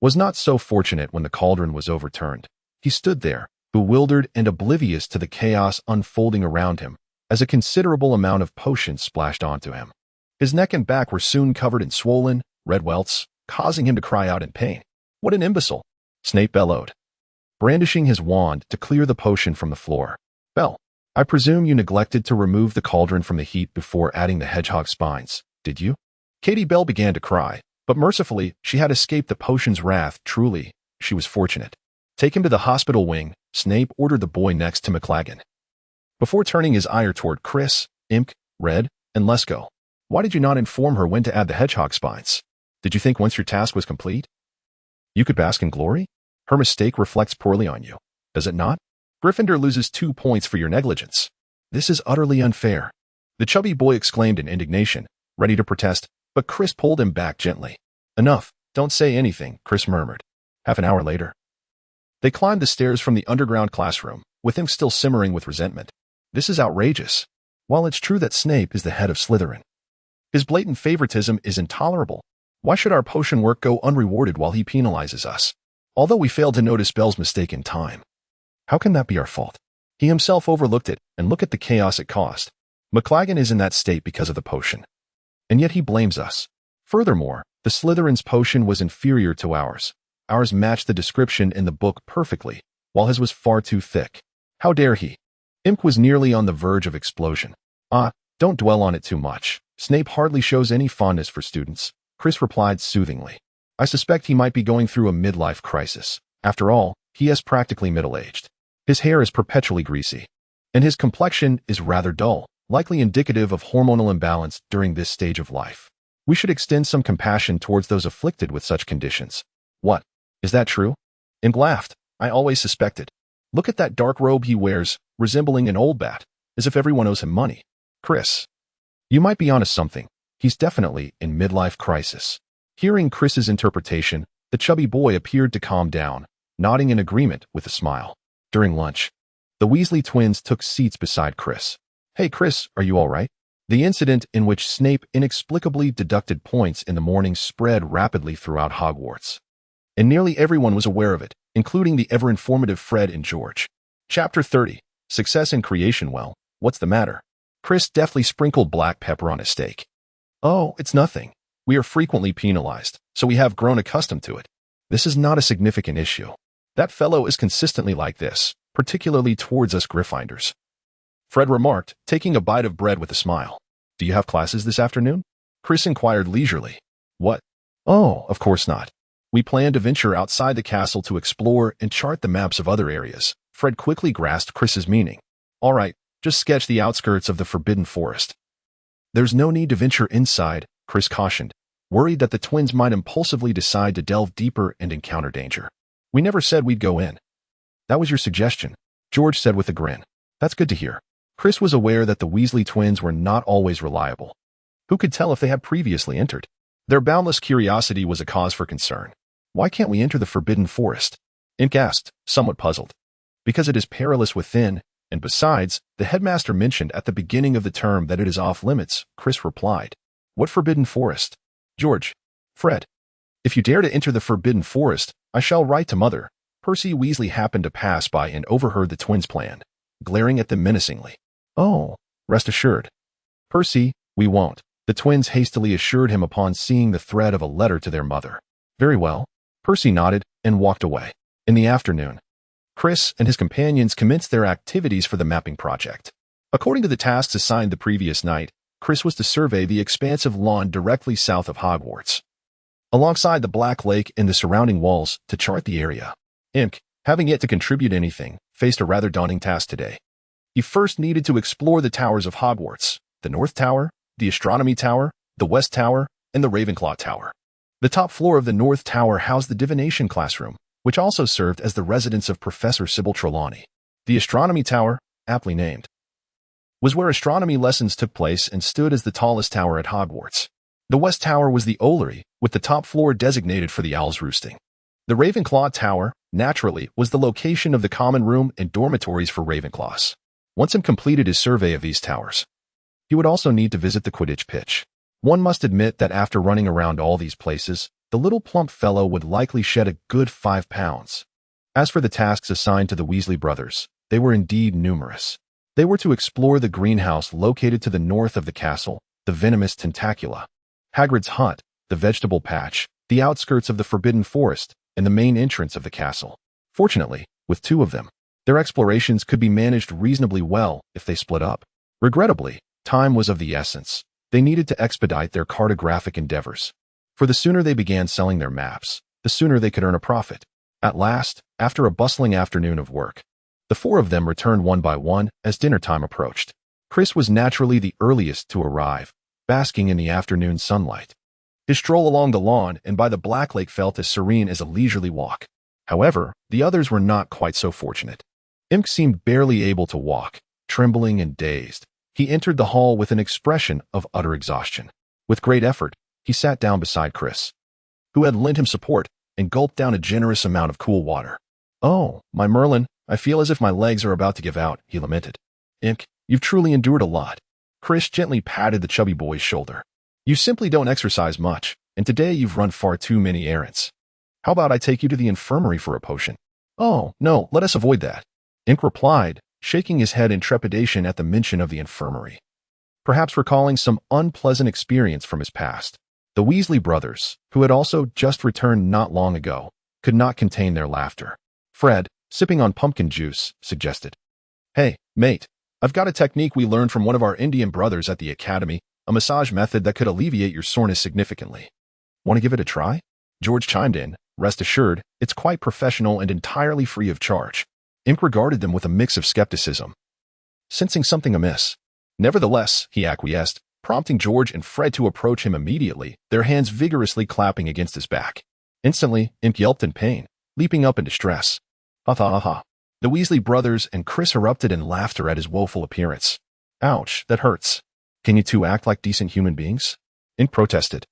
was not so fortunate when the cauldron was overturned. He stood there, bewildered and oblivious to the chaos unfolding around him, as a considerable amount of potion splashed onto him. His neck and back were soon covered in swollen, red welts, causing him to cry out in pain. What an imbecile! Snape bellowed, brandishing his wand to clear the potion from the floor. Bell, I presume you neglected to remove the cauldron from the heat before adding the hedgehog spines, did you? Katie Bell began to cry, but mercifully, she had escaped the potion's wrath. Truly, she was fortunate. Take him to the hospital wing, Snape ordered the boy next to McLaggen, before turning his ire toward Chris, Imk, Red, and Lesko. Why did you not inform her when to add the hedgehog spines? Did you think once your task was complete, you could bask in glory? Her mistake reflects poorly on you, does it not? Gryffindor loses 2 points for your negligence. This is utterly unfair. The chubby boy exclaimed in indignation, ready to protest, but Chris pulled him back gently. Enough, don't say anything, Chris murmured. Half an hour later, they climbed the stairs from the underground classroom, with him still simmering with resentment. This is outrageous. While it's true that Snape is the head of Slytherin, his blatant favoritism is intolerable. Why should our potion work go unrewarded while he penalizes us? Although we failed to notice Bell's mistake in time, how can that be our fault? He himself overlooked it, and look at the chaos it caused. McLaggen is in that state because of the potion, and yet he blames us. Furthermore, the Slytherin's potion was inferior to ours. Ours matched the description in the book perfectly, while his was far too thick. How dare he? Imk was nearly on the verge of explosion. Don't dwell on it too much. Snape hardly shows any fondness for students, Chris replied soothingly. I suspect he might be going through a midlife crisis. After all, he is practically middle-aged. His hair is perpetually greasy, and his complexion is rather dull, likely indicative of hormonal imbalance during this stage of life. We should extend some compassion towards those afflicted with such conditions. What? Is that true? Imp laughed. I always suspected. Look at that dark robe he wears, resembling an old bat, as if everyone owes him money. Chris, you might be onto something. He's definitely in midlife crisis. Hearing Chris's interpretation, the chubby boy appeared to calm down, nodding in agreement with a smile. During lunch, the Weasley twins took seats beside Chris. Hey Chris, are you all right? The incident in which Snape inexplicably deducted points in the morning spread rapidly throughout Hogwarts. and nearly everyone was aware of it, including the ever-informative Fred and George. Chapter 30. Success in creation. Well, what's the matter? Chris deftly sprinkled black pepper on his steak. Oh, it's nothing. We are frequently penalized, so we have grown accustomed to it. This is not a significant issue. That fellow is consistently like this, particularly towards us Gryffindors. Fred remarked, taking a bite of bread with a smile. Do you have classes this afternoon? Chris inquired leisurely. What? Oh, of course not. We plan to venture outside the castle to explore and chart the maps of other areas. Fred quickly grasped Chris's meaning. All right, just sketch the outskirts of the Forbidden Forest. There's no need to venture inside, Chris cautioned, worried that the twins might impulsively decide to delve deeper and encounter danger. We never said we'd go in. That was your suggestion, George said with a grin. That's good to hear. Chris was aware that the Weasley twins were not always reliable. Who could tell if they had previously entered? Their boundless curiosity was a cause for concern. Why can't we enter the Forbidden Forest? Ink asked, somewhat puzzled. Because it is perilous within, and besides, the headmaster mentioned at the beginning of the term that it is off limits, Chris replied. What Forbidden Forest? George. Fred. If you dare to enter the Forbidden Forest, I shall write to Mother. Percy Weasley happened to pass by and overheard the twins' plan, glaring at them menacingly. Oh, rest assured. Percy, we won't, the twins hastily assured him upon seeing the thread of a letter to their mother. Very well. Percy nodded and walked away. In the afternoon, Chris and his companions commenced their activities for the mapping project. According to the tasks assigned the previous night, Chris was to survey the expansive lawn directly south of Hogwarts, alongside the Black Lake and the surrounding walls, to chart the area. Imk, having yet to contribute anything, faced a rather daunting task today. He first needed to explore the towers of Hogwarts, the North Tower, the Astronomy Tower, the West Tower, and the Ravenclaw Tower. The top floor of the North Tower housed the divination classroom, which also served as the residence of Professor Sybil Trelawney. The Astronomy Tower, aptly named, was where astronomy lessons took place and stood as the tallest tower at Hogwarts. The West Tower was the Ollery, with the top floor designated for the owls roosting. The Ravenclaw Tower, naturally, was the location of the common room and dormitories for Ravenclaws. Once he completed his survey of these towers, he would also need to visit the Quidditch pitch. One must admit that after running around all these places, the little plump fellow would likely shed a good 5 pounds. As for the tasks assigned to the Weasley brothers, they were indeed numerous. They were to explore the greenhouse located to the north of the castle, the venomous tentacula, Hagrid's hut, the vegetable patch, the outskirts of the Forbidden Forest, and the main entrance of the castle. Fortunately, with 2 of them, their explorations could be managed reasonably well if they split up. Regrettably, time was of the essence. They needed to expedite their cartographic endeavors. For the sooner they began selling their maps, the sooner they could earn a profit. At last, after a bustling afternoon of work, the 4 of them returned one by one as dinner time approached. Chris was naturally the earliest to arrive, basking in the afternoon sunlight. His stroll along the lawn and by the Black Lake felt as serene as a leisurely walk. However, the others were not quite so fortunate. Imk seemed barely able to walk, trembling and dazed. He entered the hall with an expression of utter exhaustion. With great effort, he sat down beside Chris, who had lent him support, and gulped down a generous amount of cool water. Oh, my Merlin, I feel as if my legs are about to give out, he lamented. Imk, you've truly endured a lot. Chris gently patted the chubby boy's shoulder. You simply don't exercise much, and today you've run far too many errands. How about I take you to the infirmary for a potion? Oh, no, let us avoid that. Imk replied, shaking his head in trepidation at the mention of the infirmary, perhaps recalling some unpleasant experience from his past. The Weasley brothers, who had also just returned not long ago, could not contain their laughter. Fred, sipping on pumpkin juice, suggested, Hey, mate, I've got a technique we learned from one of our Indian brothers at the academy, a massage method that could alleviate your soreness significantly. Want to give it a try? George chimed in. Rest assured, it's quite professional and entirely free of charge. Imk regarded them with a mix of skepticism, sensing something amiss. Nevertheless, he acquiesced, prompting George and Fred to approach him immediately, their hands vigorously clapping against his back. Instantly, Imk yelped in pain, leaping up in distress. Ha ha ha ha. The Weasley brothers and Chris erupted in laughter at his woeful appearance. Ouch, that hurts. Can you 2 act like decent human beings? Imk protested,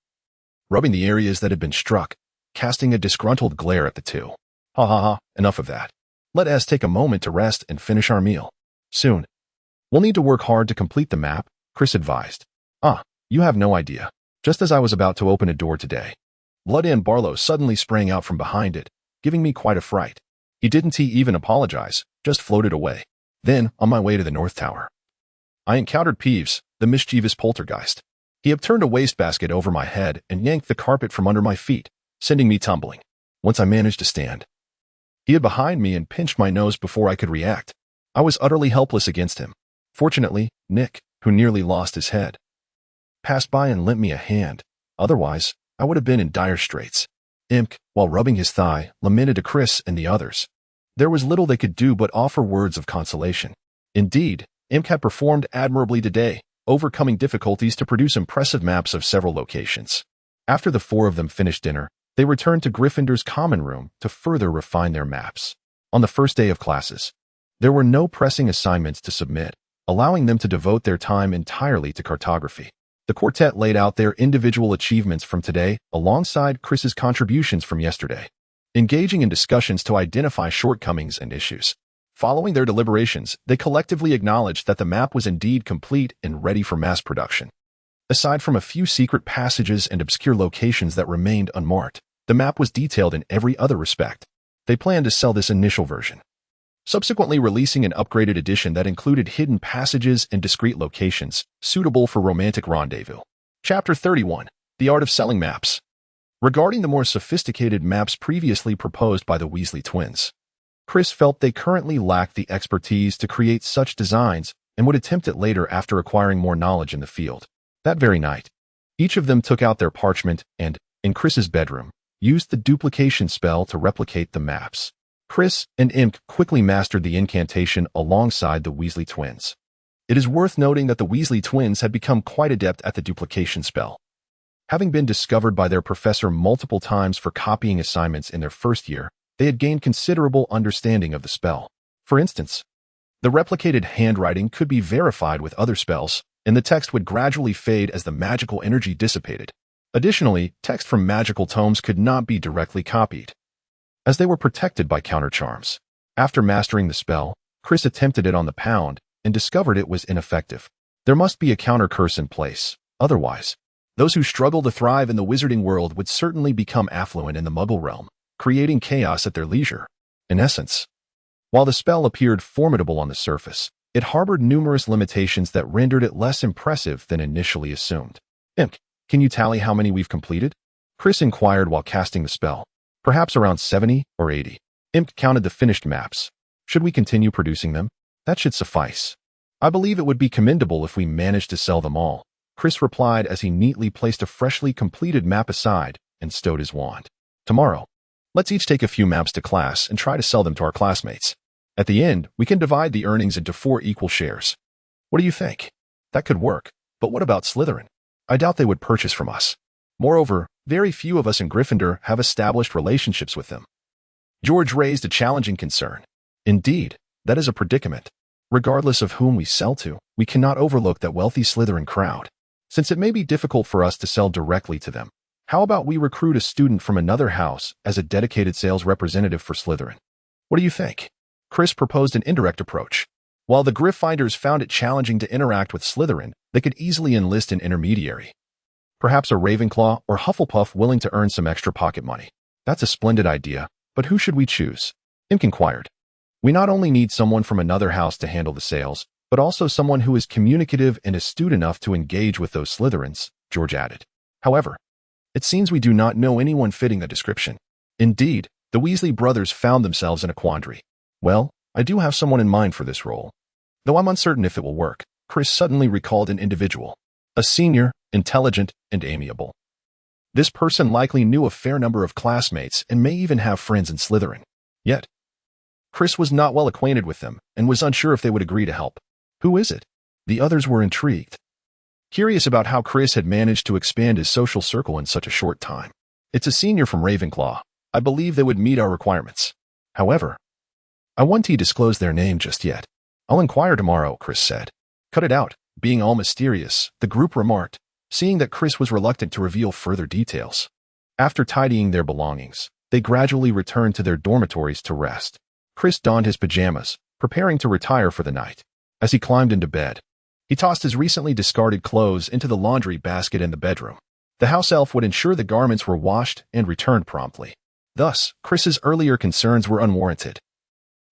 rubbing the areas that had been struck, casting a disgruntled glare at the 2. Ha ha ha, enough of that. Let us take a moment to rest and finish our meal. Soon. We'll need to work hard to complete the map, Chris advised. You have no idea. Just as I was about to open a door today, Blood-in Barlow suddenly sprang out from behind it, giving me quite a fright. He didn't even apologize, just floated away. Then, on my way to the North Tower, I encountered Peeves, the mischievous poltergeist. He upturned a wastebasket over my head and yanked the carpet from under my feet, sending me tumbling. Once I managed to stand, he hid behind me and pinched my nose before I could react. I was utterly helpless against him. Fortunately, Nick, who nearly lost his head, passed by and lent me a hand. Otherwise, I would have been in dire straits. Imk, while rubbing his thigh, lamented to Chris and the others. There was little they could do but offer words of consolation. Indeed, Imk had performed admirably today, overcoming difficulties to produce impressive maps of several locations. After the four of them finished dinner, they returned to Gryffindor's common room to further refine their maps. On the first day of classes, there were no pressing assignments to submit, allowing them to devote their time entirely to cartography. The quartet laid out their individual achievements from today alongside Chris's contributions from yesterday, engaging in discussions to identify shortcomings and issues. Following their deliberations, they collectively acknowledged that the map was indeed complete and ready for mass production. Aside from a few secret passages and obscure locations that remained unmarked, the map was detailed in every other respect. They planned to sell this initial version, subsequently releasing an upgraded edition that included hidden passages and discrete locations, suitable for romantic rendezvous. Chapter 31. The Art of Selling Maps. Regarding the more sophisticated maps previously proposed by the Weasley twins, Chris felt they currently lacked the expertise to create such designs and would attempt it later after acquiring more knowledge in the field. That very night, each of them took out their parchment and, in Chris's bedroom, used the duplication spell to replicate the maps. Chris and Imk quickly mastered the incantation alongside the Weasley twins. It is worth noting that the Weasley twins had become quite adept at the duplication spell. Having been discovered by their professor multiple times for copying assignments in their first year, they had gained considerable understanding of the spell. For instance, the replicated handwriting could be verified with other spells, and the text would gradually fade as the magical energy dissipated. Additionally, text from magical tomes could not be directly copied, as they were protected by counter charms. After mastering the spell, Chris attempted it on the pound and discovered it was ineffective. There must be a counter curse in place. Otherwise, those who struggle to thrive in the wizarding world would certainly become affluent in the Muggle realm, creating chaos at their leisure. In essence, while the spell appeared formidable on the surface, it harbored numerous limitations that rendered it less impressive than initially assumed. Imk, can you tally how many we've completed? Chris inquired while casting the spell. Perhaps around 70 or 80. Imk counted the finished maps. Should we continue producing them? That should suffice. I believe it would be commendable if we managed to sell them all, Chris replied as he neatly placed a freshly completed map aside and stowed his wand. Tomorrow, let's each take a few maps to class and try to sell them to our classmates. At the end, we can divide the earnings into 4 equal shares. What do you think? That could work, but what about Slytherin? I doubt they would purchase from us. Moreover, very few of us in Gryffindor have established relationships with them. George raised a challenging concern. Indeed, that is a predicament. Regardless of whom we sell to, we cannot overlook that wealthy Slytherin crowd. Since it may be difficult for us to sell directly to them, how about we recruit a student from another house as a dedicated sales representative for Slytherin? What do you think? Chris proposed an indirect approach. While the Gryffindors found it challenging to interact with Slytherin, they could easily enlist an intermediary. Perhaps a Ravenclaw or Hufflepuff willing to earn some extra pocket money. That's a splendid idea, but who should we choose? Imk inquired. We not only need someone from another house to handle the sales, but also someone who is communicative and astute enough to engage with those Slytherins, George added. However, it seems we do not know anyone fitting the description. Indeed, the Weasley brothers found themselves in a quandary. Well, I do have someone in mind for this role. Though I'm uncertain if it will work, Chris suddenly recalled an individual. A senior, intelligent, and amiable. This person likely knew a fair number of classmates and may even have friends in Slytherin. Yet, Chris was not well acquainted with them and was unsure if they would agree to help. Who is it? The others were intrigued, curious about how Chris had managed to expand his social circle in such a short time. It's a senior from Ravenclaw. I believe they would meet our requirements. However, I won't disclose their name just yet. I'll inquire tomorrow, Chris said. Cut it out. Being all mysterious, the group remarked, seeing that Chris was reluctant to reveal further details. After tidying their belongings, they gradually returned to their dormitories to rest. Chris donned his pajamas, preparing to retire for the night. As he climbed into bed, he tossed his recently discarded clothes into the laundry basket in the bedroom. The house elf would ensure the garments were washed and returned promptly. Thus, Chris's earlier concerns were unwarranted.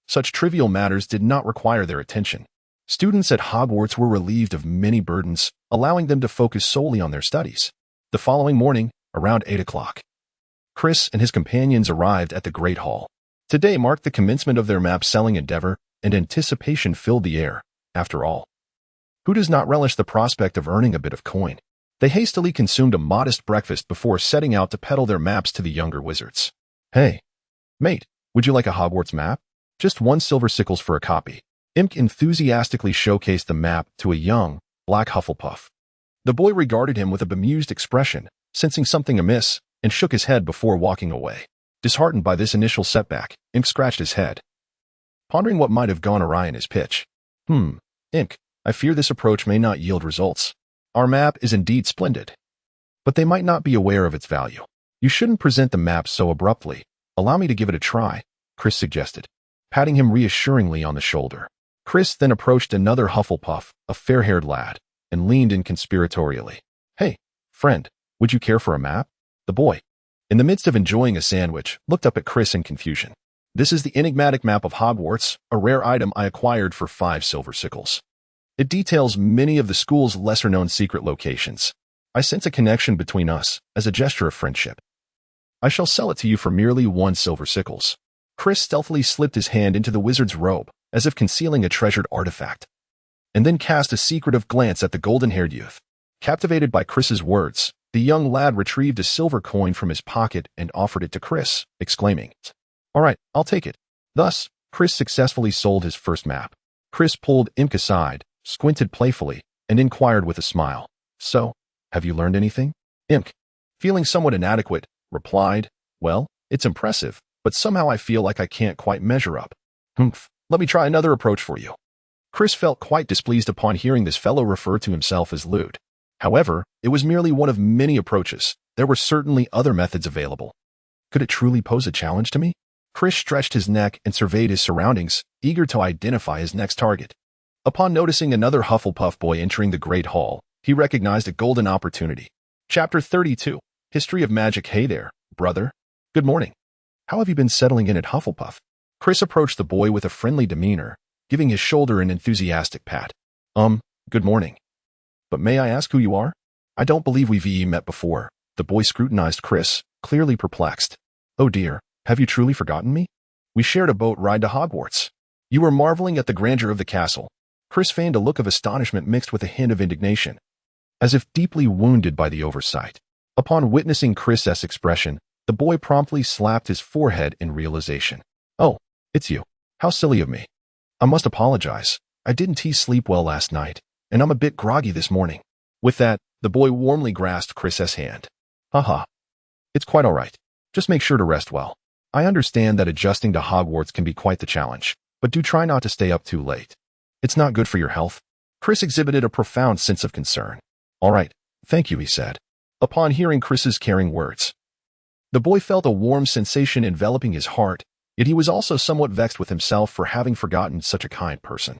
Such trivial matters did not require their attention. Students at Hogwarts were relieved of many burdens, allowing them to focus solely on their studies. The following morning, around 8 o'clock, Chris and his companions arrived at the Great Hall. Today marked the commencement of their map-selling endeavor, and anticipation filled the air. After all, who does not relish the prospect of earning a bit of coin? They hastily consumed a modest breakfast before setting out to peddle their maps to the younger wizards. Hey, mate, would you like a Hogwarts map? Just 1 silver sickles for a copy. Imp enthusiastically showcased the map to a young, black Hufflepuff. The boy regarded him with a bemused expression, sensing something amiss, and shook his head before walking away. Disheartened by this initial setback, Imp scratched his head, pondering what might have gone awry in his pitch. Imp, I fear this approach may not yield results. Our map is indeed splendid, but they might not be aware of its value. You shouldn't present the map so abruptly. Allow me to give it a try, Chris suggested, patting him reassuringly on the shoulder. Chris then approached another Hufflepuff, a fair-haired lad, and leaned in conspiratorially. Hey, friend, would you care for a map? The boy, in the midst of enjoying a sandwich, looked up at Chris in confusion. This is the enigmatic map of Hogwarts, a rare item I acquired for 5 silver sickles. It details many of the school's lesser-known secret locations. I sense a connection between us, as a gesture of friendship. I shall sell it to you for merely 1 silver sickles. Chris stealthily slipped his hand into the wizard's robe, as if concealing a treasured artifact, and then cast a secretive glance at the golden-haired youth. Captivated by Chris's words, the young lad retrieved a silver coin from his pocket and offered it to Chris, exclaiming, All right, I'll take it. Thus, Chris successfully sold his first map. Chris pulled Imp aside, squinted playfully, and inquired with a smile. So, have you learned anything? Imp, feeling somewhat inadequate, replied, Well, it's impressive, but somehow I feel like I can't quite measure up. Let me try another approach for you. Chris felt quite displeased upon hearing this fellow refer to himself as lewd. However, it was merely one of many approaches. There were certainly other methods available. Could it truly pose a challenge to me? Chris stretched his neck and surveyed his surroundings, eager to identify his next target. Upon noticing another Hufflepuff boy entering the Great Hall, he recognized a golden opportunity. Chapter 32, History of Magic. Hey there, brother. Good morning. How have you been settling in at Hufflepuff? Chris approached the boy with a friendly demeanor, giving his shoulder an enthusiastic pat. Good morning. But may I ask who you are? I don't believe we've met before. The boy scrutinized Chris, clearly perplexed. Oh dear, have you truly forgotten me? We shared a boat ride to Hogwarts. You were marveling at the grandeur of the castle. Chris feigned a look of astonishment mixed with a hint of indignation, as if deeply wounded by the oversight. Upon witnessing Chris's expression, the boy promptly slapped his forehead in realization. Oh, it's you. How silly of me. I must apologize. I didn't sleep well last night, and I'm a bit groggy this morning. With that, the boy warmly grasped Chris's hand. Haha. It's quite all right. Just make sure to rest well. I understand that adjusting to Hogwarts can be quite the challenge, but do try not to stay up too late. It's not good for your health. Chris exhibited a profound sense of concern. All right, thank you, he said. Upon hearing Chris's caring words, the boy felt a warm sensation enveloping his heart, yet he was also somewhat vexed with himself for having forgotten such a kind person.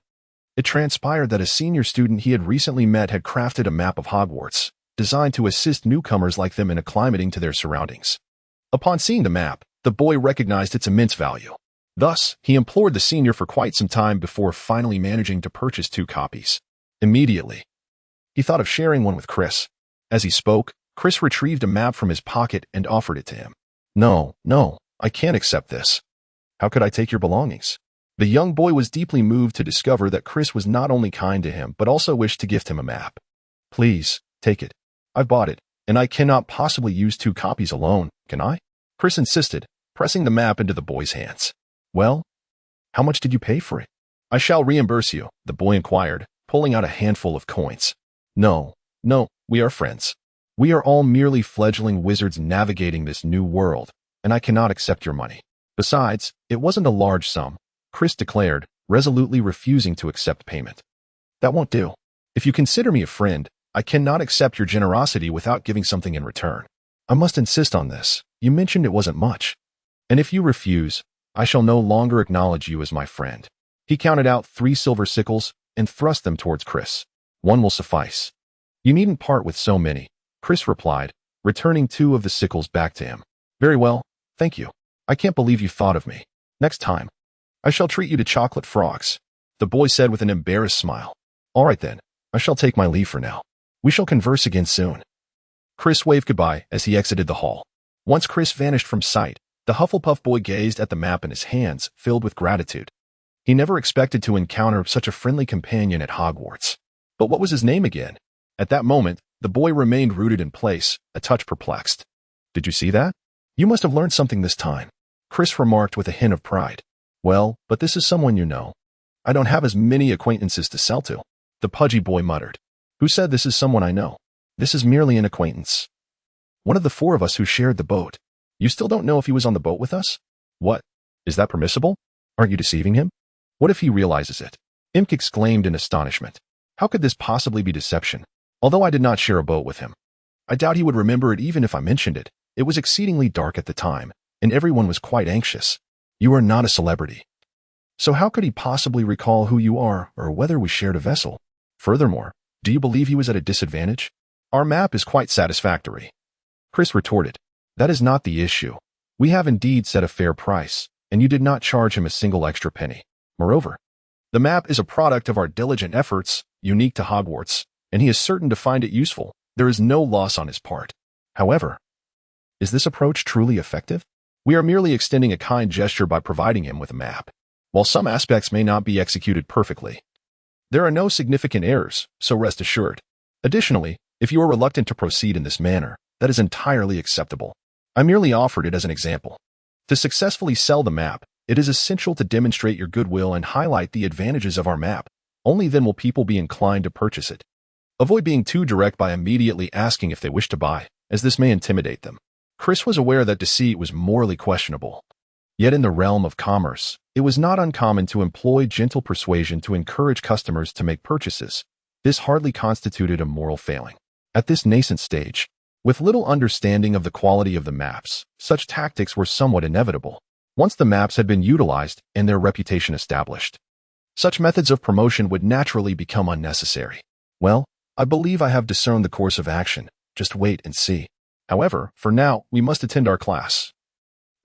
It transpired that a senior student he had recently met had crafted a map of Hogwarts, designed to assist newcomers like them in acclimating to their surroundings. Upon seeing the map, the boy recognized its immense value. Thus, he implored the senior for quite some time before finally managing to purchase 2 copies. Immediately, he thought of sharing one with Chris. As he spoke, Chris retrieved a map from his pocket and offered it to him. No, I can't accept this. How could I take your belongings? The young boy was deeply moved to discover that Chris was not only kind to him but also wished to gift him a map. Please, take it. I've bought it, and I cannot possibly use 2 copies alone, can I? Chris insisted, pressing the map into the boy's hands. Well, how much did you pay for it? I shall reimburse you, the boy inquired, pulling out a handful of coins. No, we are friends. We are all merely fledgling wizards navigating this new world, and I cannot accept your money. Besides, it wasn't a large sum, Chris declared, resolutely refusing to accept payment. That won't do. If you consider me a friend, I cannot accept your generosity without giving something in return. I must insist on this. You mentioned it wasn't much. And if you refuse, I shall no longer acknowledge you as my friend. He counted out 3 silver sickles and thrust them towards Chris. 1 will suffice. You needn't part with so many, Chris replied, returning 2 of the sickles back to him. Very well, thank you. I can't believe you thought of me. Next time, I shall treat you to chocolate frogs, the boy said with an embarrassed smile. All right then, I shall take my leave for now. We shall converse again soon. Chris waved goodbye as he exited the hall. Once Chris vanished from sight, the Hufflepuff boy gazed at the map in his hands, filled with gratitude. He never expected to encounter such a friendly companion at Hogwarts. But what was his name again? At that moment, the boy remained rooted in place, a touch perplexed. Did you see that? You must have learned something this time, Chris remarked with a hint of pride. Well, but this is someone you know. I don't have as many acquaintances to sell to, the pudgy boy muttered. Who said this is someone I know? This is merely an acquaintance. One of the 4 of us who shared the boat. You still don't know if he was on the boat with us? What? Is that permissible? Aren't you deceiving him? What if he realizes it? Imk exclaimed in astonishment. How could this possibly be deception? Although I did not share a boat with him, I doubt he would remember it even if I mentioned it. It was exceedingly dark at the time, and everyone was quite anxious. You are not a celebrity. So how could he possibly recall who you are or whether we shared a vessel? Furthermore, do you believe he was at a disadvantage? Our map is quite satisfactory. Chris retorted. That is not the issue. We have indeed set a fair price, and you did not charge him a single extra penny. Moreover, the map is a product of our diligent efforts, unique to Hogwarts, and he is certain to find it useful. There is no loss on his part. However, is this approach truly effective? We are merely extending a kind gesture by providing him with a map. While some aspects may not be executed perfectly, there are no significant errors, so rest assured. Additionally, if you are reluctant to proceed in this manner, that is entirely acceptable. I merely offered it as an example. To successfully sell the map, it is essential to demonstrate your goodwill and highlight the advantages of our map. Only then will people be inclined to purchase it. Avoid being too direct by immediately asking if they wish to buy, as this may intimidate them. Chris was aware that deceit was morally questionable. Yet in the realm of commerce, it was not uncommon to employ gentle persuasion to encourage customers to make purchases. This hardly constituted a moral failing. At this nascent stage, with little understanding of the quality of the maps, such tactics were somewhat inevitable. Once the maps had been utilized and their reputation established, such methods of promotion would naturally become unnecessary. Well, I believe I have discerned the course of action. Just wait and see. However, for now, we must attend our class,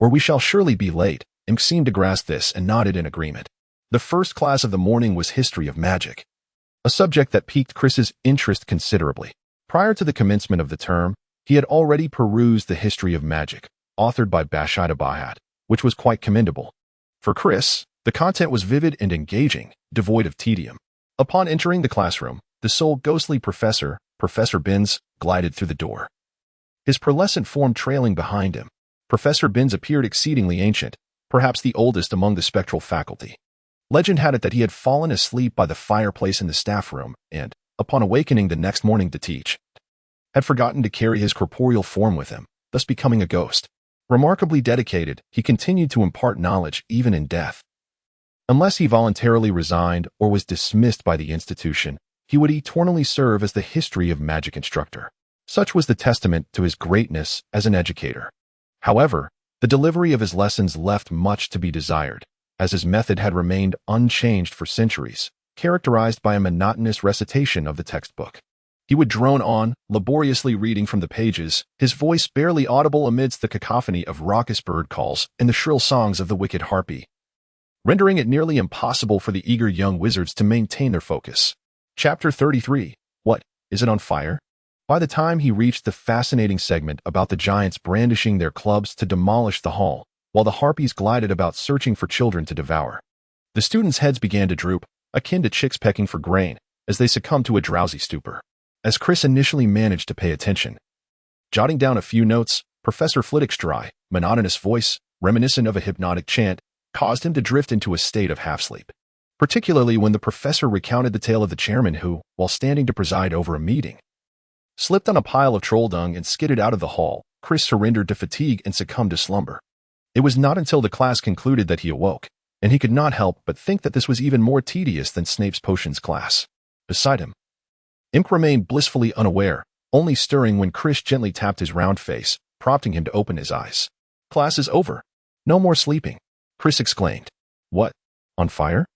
or we shall surely be late. Imk seemed to grasp this and nodded in agreement. The first class of the morning was History of Magic, a subject that piqued Chris's interest considerably. Prior to the commencement of the term, he had already perused the History of Magic, authored by Bashida Bahat, which was quite commendable. For Chris, the content was vivid and engaging, devoid of tedium. Upon entering the classroom, the sole ghostly professor, Professor Binns, glided through the door, his pearlescent form trailing behind him. Professor Binns appeared exceedingly ancient, perhaps the oldest among the spectral faculty. Legend had it that he had fallen asleep by the fireplace in the staff room and, upon awakening the next morning to teach, had forgotten to carry his corporeal form with him, thus becoming a ghost. Remarkably dedicated, he continued to impart knowledge even in death. Unless he voluntarily resigned or was dismissed by the institution, he would eternally serve as the History of Magic instructor. Such was the testament to his greatness as an educator. However, the delivery of his lessons left much to be desired, as his method had remained unchanged for centuries, characterized by a monotonous recitation of the textbook. He would drone on, laboriously reading from the pages, his voice barely audible amidst the cacophony of raucous bird calls and the shrill songs of the wicked harpy, rendering it nearly impossible for the eager young wizards to maintain their focus. Chapter 33. What? Is it on fire? By the time he reached the fascinating segment about the giants brandishing their clubs to demolish the hall, while the harpies glided about searching for children to devour, the students' heads began to droop, akin to chicks pecking for grain, as they succumbed to a drowsy stupor. As Chris initially managed to pay attention, jotting down a few notes, Professor Flitwick's dry, monotonous voice, reminiscent of a hypnotic chant, caused him to drift into a state of half-sleep. Particularly when the professor recounted the tale of the chairman who, while standing to preside over a meeting, slipped on a pile of troll dung and skidded out of the hall. Chris surrendered to fatigue and succumbed to slumber. It was not until the class concluded that he awoke, and he could not help but think that this was even more tedious than Snape's potions class. Beside him, Imk remained blissfully unaware, only stirring when Chris gently tapped his round face, prompting him to open his eyes. Class is over. No more sleeping, Chris exclaimed. What? On fire?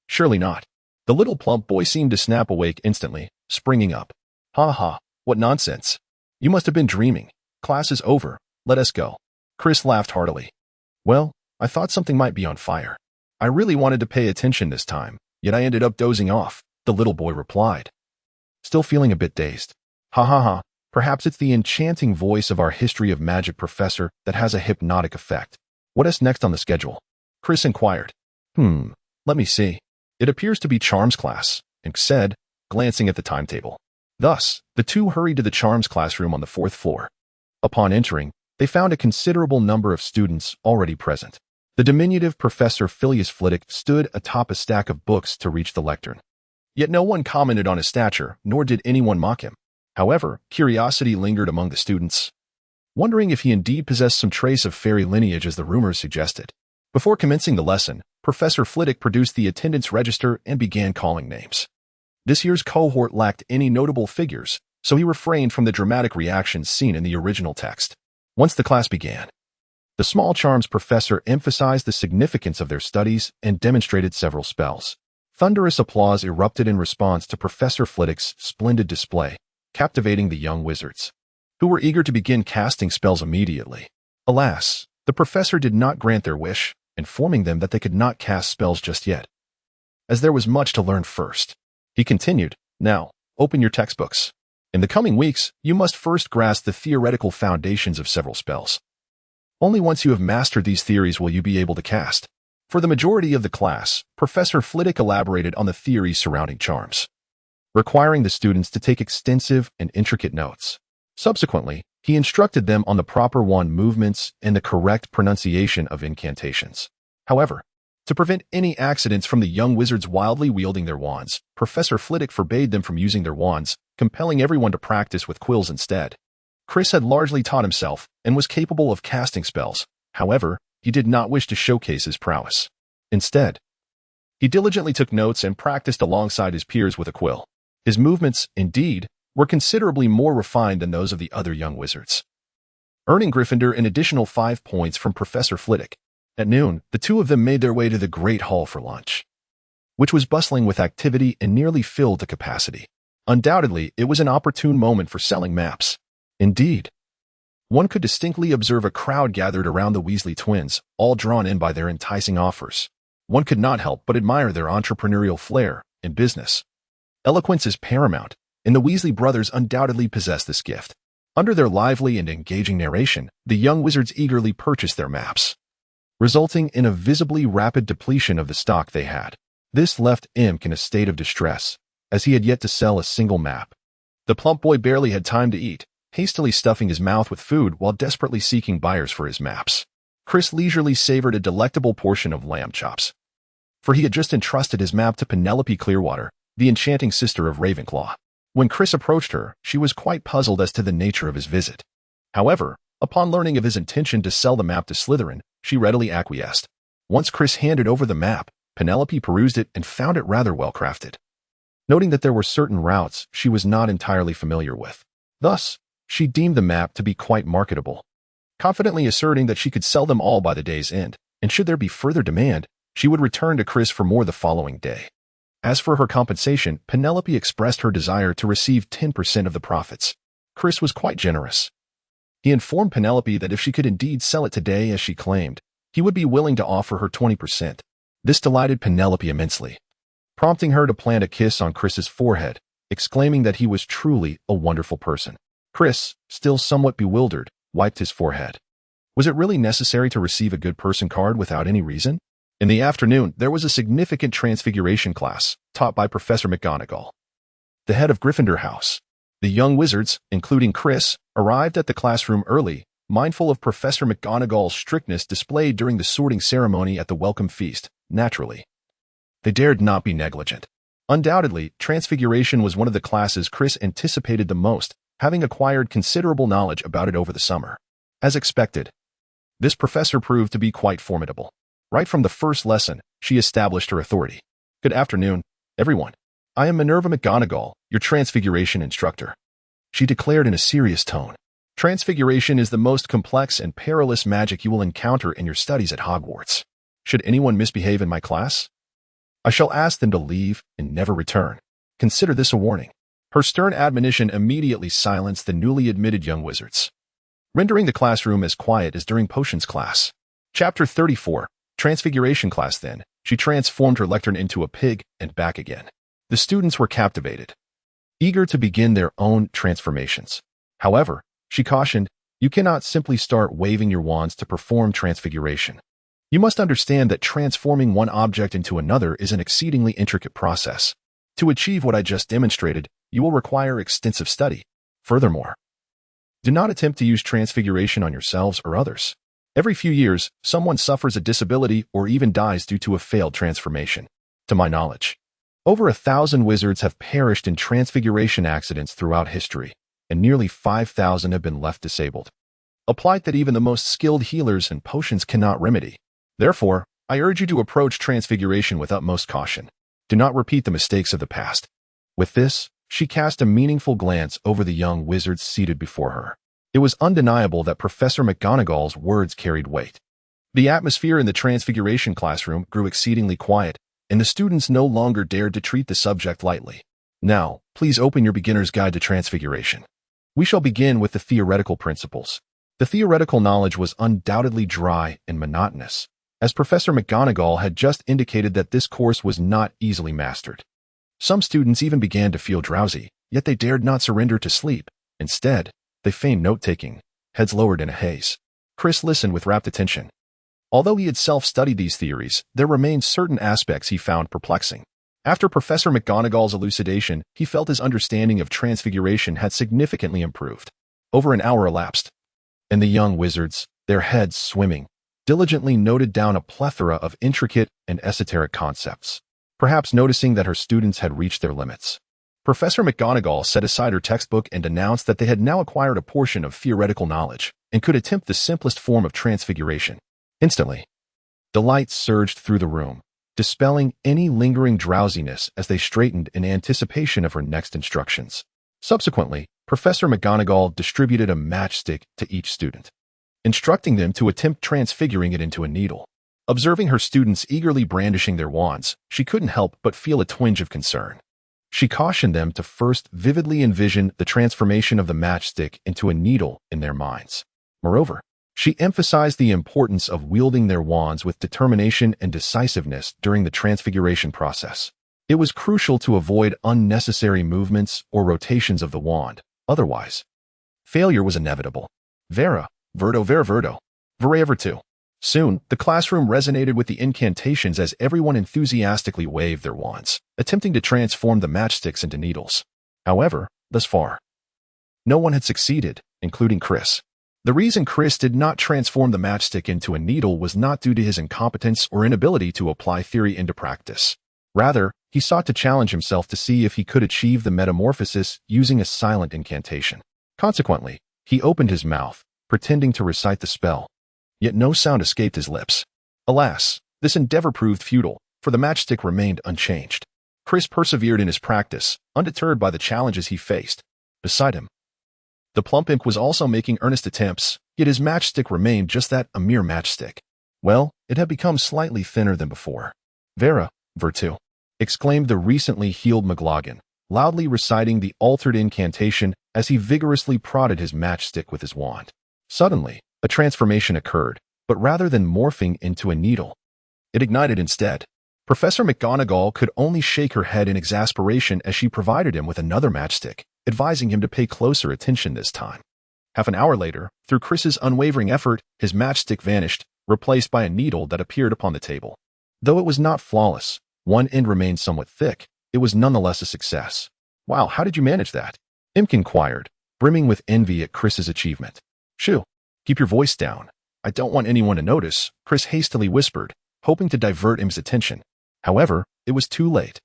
Surely not. The little plump boy seemed to snap awake instantly, springing up. Ha ha, what nonsense. You must have been dreaming. Class is over. Let us go. Chris laughed heartily. Well, I thought something might be on fire. I really wanted to pay attention this time, yet I ended up dozing off, the little boy replied. Still feeling a bit dazed. Ha ha ha, perhaps it's the enchanting voice of our history of magic professor that has a hypnotic effect. What is next on the schedule? Chris inquired. Let me see. It appears to be Charms class, Ink said, glancing at the timetable. Thus, the two hurried to the Charms classroom on the 4th floor. Upon entering, they found a considerable number of students already present. The diminutive Professor Phileas Flitwick stood atop a stack of books to reach the lectern. Yet no one commented on his stature, nor did anyone mock him. However, curiosity lingered among the students, wondering if he indeed possessed some trace of fairy lineage as the rumors suggested. Before commencing the lesson, Professor Flitwick produced the attendance register and began calling names. This year's cohort lacked any notable figures, so he refrained from the dramatic reactions seen in the original text. Once the class began, the small Charms professor emphasized the significance of their studies and demonstrated several spells. Thunderous applause erupted in response to Professor Flitwick's splendid display, captivating the young wizards, who were eager to begin casting spells immediately. Alas, the professor did not grant their wish, informing them that they could not cast spells just yet, as there was much to learn first. He continued, "Now, open your textbooks. In the coming weeks, you must first grasp the theoretical foundations of several spells. Only once you have mastered these theories will you be able to cast." For the majority of the class, Professor Flitwick elaborated on the theories surrounding charms, requiring the students to take extensive and intricate notes. Subsequently, he instructed them on the proper wand movements and the correct pronunciation of incantations. However, to prevent any accidents from the young wizards wildly wielding their wands, Professor Flitwick forbade them from using their wands, compelling everyone to practice with quills instead. Chris had largely taught himself and was capable of casting spells. However, he did not wish to showcase his prowess. Instead, he diligently took notes and practiced alongside his peers with a quill. His movements, indeed, were considerably more refined than those of the other young wizards, earning Gryffindor an additional 5 points from Professor Flitwick. At noon, the two of them made their way to the Great Hall for lunch, which was bustling with activity and nearly filled to capacity. Undoubtedly, it was an opportune moment for selling maps. Indeed, one could distinctly observe a crowd gathered around the Weasley twins, all drawn in by their enticing offers. One could not help but admire their entrepreneurial flair in business. Eloquence is paramount, and the Weasley brothers undoubtedly possess this gift. Under their lively and engaging narration, the young wizards eagerly purchased their maps, resulting in a visibly rapid depletion of the stock they had. This left Imk in a state of distress, as he had yet to sell a single map. The plump boy barely had time to eat, hastily stuffing his mouth with food while desperately seeking buyers for his maps. Chris leisurely savored a delectable portion of lamb chops, for he had just entrusted his map to Penelope Clearwater, the enchanting sister of Ravenclaw. When Chris approached her, she was quite puzzled as to the nature of his visit. However, upon learning of his intention to sell the map to Slytherin, she readily acquiesced. Once Chris handed over the map, Penelope perused it and found it rather well crafted, noting that there were certain routes she was not entirely familiar with. Thus, she deemed the map to be quite marketable, confidently asserting that she could sell them all by the day's end, and should there be further demand, she would return to Chris for more the following day. As for her compensation, Penelope expressed her desire to receive 10% of the profits. Chris was quite generous. He informed Penelope that if she could indeed sell it today as she claimed, he would be willing to offer her 20%. This delighted Penelope immensely, prompting her to plant a kiss on Chris's forehead, exclaiming that he was truly a wonderful person. Chris, still somewhat bewildered, wiped his forehead. Was it really necessary to receive a good person card without any reason? In the afternoon, there was a significant transfiguration class, taught by Professor McGonagall, the head of Gryffindor House. The young wizards, including Chris, arrived at the classroom early, mindful of Professor McGonagall's strictness displayed during the sorting ceremony at the welcome feast. Naturally, they dared not be negligent. Undoubtedly, transfiguration was one of the classes Chris anticipated the most, having acquired considerable knowledge about it over the summer. As expected, this professor proved to be quite formidable. Right from the first lesson, she established her authority. "Good afternoon, everyone. I am Minerva McGonagall, your transfiguration instructor," she declared in a serious tone. "Transfiguration is the most complex and perilous magic you will encounter in your studies at Hogwarts. Should anyone misbehave in my class, I shall ask them to leave and never return. Consider this a warning." Her stern admonition immediately silenced the newly admitted young wizards, rendering the classroom as quiet as during potions class. Chapter 34. Transfiguration class. Then, she transformed her lectern into a pig and back again. The students were captivated, eager to begin their own transformations. However, she cautioned, you cannot simply start waving your wands to perform transfiguration. You must understand that transforming one object into another is an exceedingly intricate process. To achieve what I just demonstrated, you will require extensive study. Furthermore, do not attempt to use transfiguration on yourselves or others. Every few years, someone suffers a disability or even dies due to a failed transformation. To my knowledge, over 1,000 wizards have perished in transfiguration accidents throughout history, and nearly 5,000 have been left disabled. A plight that even the most skilled healers and potions cannot remedy. Therefore, I urge you to approach transfiguration with utmost caution. Do not repeat the mistakes of the past. With this, she cast a meaningful glance over the young wizards seated before her. It was undeniable that Professor McGonagall's words carried weight. The atmosphere in the transfiguration classroom grew exceedingly quiet, and the students no longer dared to treat the subject lightly. Now, please open your beginner's guide to transfiguration. We shall begin with the theoretical principles. The theoretical knowledge was undoubtedly dry and monotonous, as Professor McGonagall had just indicated that this course was not easily mastered. Some students even began to feel drowsy, yet they dared not surrender to sleep. Instead, they feigned note-taking, heads lowered in a haze. Chris listened with rapt attention. Although he had self-studied these theories, there remained certain aspects he found perplexing. After Professor McGonagall's elucidation, he felt his understanding of transfiguration had significantly improved. Over an hour elapsed, and the young wizards, their heads swimming, diligently noted down a plethora of intricate and esoteric concepts, perhaps noticing that her students had reached their limits. Professor McGonagall set aside her textbook and announced that they had now acquired a portion of theoretical knowledge and could attempt the simplest form of transfiguration. Instantly, delight surged through the room, dispelling any lingering drowsiness as they straightened in anticipation of her next instructions. Subsequently, Professor McGonagall distributed a matchstick to each student, instructing them to attempt transfiguring it into a needle. Observing her students eagerly brandishing their wands, she couldn't help but feel a twinge of concern. She cautioned them to first vividly envision the transformation of the matchstick into a needle in their minds. Moreover, she emphasized the importance of wielding their wands with determination and decisiveness during the transfiguration process. It was crucial to avoid unnecessary movements or rotations of the wand. Otherwise, failure was inevitable. Vera, Verdo, Vera, Verdo, Vera, Vertu. Soon, the classroom resonated with the incantations as everyone enthusiastically waved their wands, attempting to transform the matchsticks into needles. However, thus far, no one had succeeded, including Chris. The reason Chris did not transform the matchstick into a needle was not due to his incompetence or inability to apply theory into practice. Rather, he sought to challenge himself to see if he could achieve the metamorphosis using a silent incantation. Consequently, he opened his mouth, pretending to recite the spell. Yet no sound escaped his lips. Alas, this endeavor proved futile, for the matchstick remained unchanged. Chris persevered in his practice, undeterred by the challenges he faced. Beside him, the plump imp was also making earnest attempts, yet his matchstick remained just that, a mere matchstick. Well, it had become slightly thinner than before. Vera, Vertu, exclaimed the recently healed McLaughlin, loudly reciting the altered incantation as he vigorously prodded his matchstick with his wand. Suddenly, a transformation occurred, but rather than morphing into a needle, it ignited instead. Professor McGonagall could only shake her head in exasperation as she provided him with another matchstick, advising him to pay closer attention this time. Half an hour later, through Chris's unwavering effort, his matchstick vanished, replaced by a needle that appeared upon the table. Though it was not flawless, one end remained somewhat thick, it was nonetheless a success. Wow, how did you manage that? Imk inquired, brimming with envy at Chris's achievement. Shoo, keep your voice down. I don't want anyone to notice, Chris hastily whispered, hoping to divert Imk's attention. However, it was too late.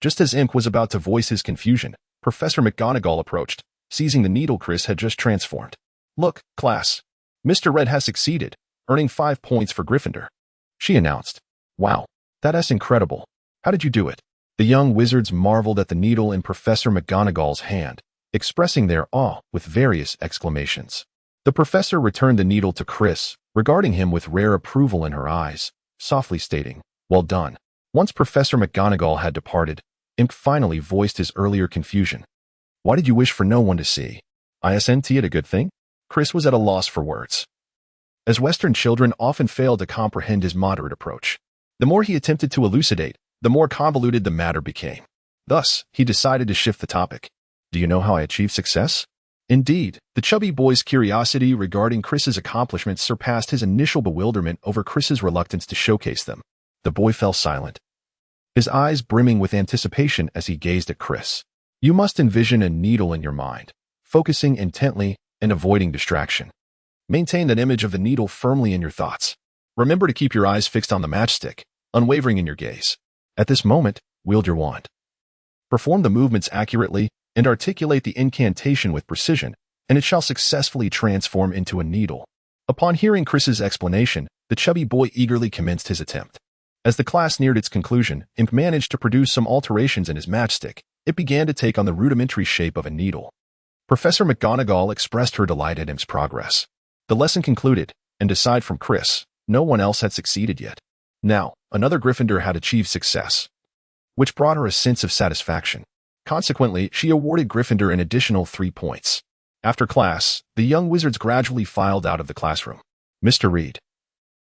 Just as Imk was about to voice his confusion, Professor McGonagall approached, seizing the needle Chris had just transformed. Look, class. Mr. Red has succeeded, earning 5 points for Gryffindor, she announced. Wow, that's incredible. How did you do it? The young wizards marveled at the needle in Professor McGonagall's hand, expressing their awe with various exclamations. The professor returned the needle to Chris, regarding him with rare approval in her eyes, softly stating, "Well done." Once Professor McGonagall had departed, Imp finally voiced his earlier confusion. "Why did you wish for no one to see? Isn't it a good thing?" Chris was at a loss for words. As Western children often fail to comprehend his moderate approach, the more he attempted to elucidate, the more convoluted the matter became. Thus, he decided to shift the topic. Do you know how I achieved success? Indeed, the chubby boy's curiosity regarding Chris's accomplishments surpassed his initial bewilderment over Chris's reluctance to showcase them. The boy fell silent, his eyes brimming with anticipation as he gazed at Chris. You must envision a needle in your mind, focusing intently and avoiding distraction. Maintain that image of the needle firmly in your thoughts. Remember to keep your eyes fixed on the matchstick, unwavering in your gaze. At this moment, wield your wand. Perform the movements accurately and articulate the incantation with precision, and it shall successfully transform into a needle. Upon hearing Chris's explanation, the chubby boy eagerly commenced his attempt. As the class neared its conclusion, Imp managed to produce some alterations in his matchstick. It began to take on the rudimentary shape of a needle. Professor McGonagall expressed her delight at Imp's progress. The lesson concluded, and aside from Chris, no one else had succeeded yet. Now, another Gryffindor had achieved success, which brought her a sense of satisfaction. Consequently, she awarded Gryffindor an additional 3 points. After class, the young wizards gradually filed out of the classroom. Mr. Reed.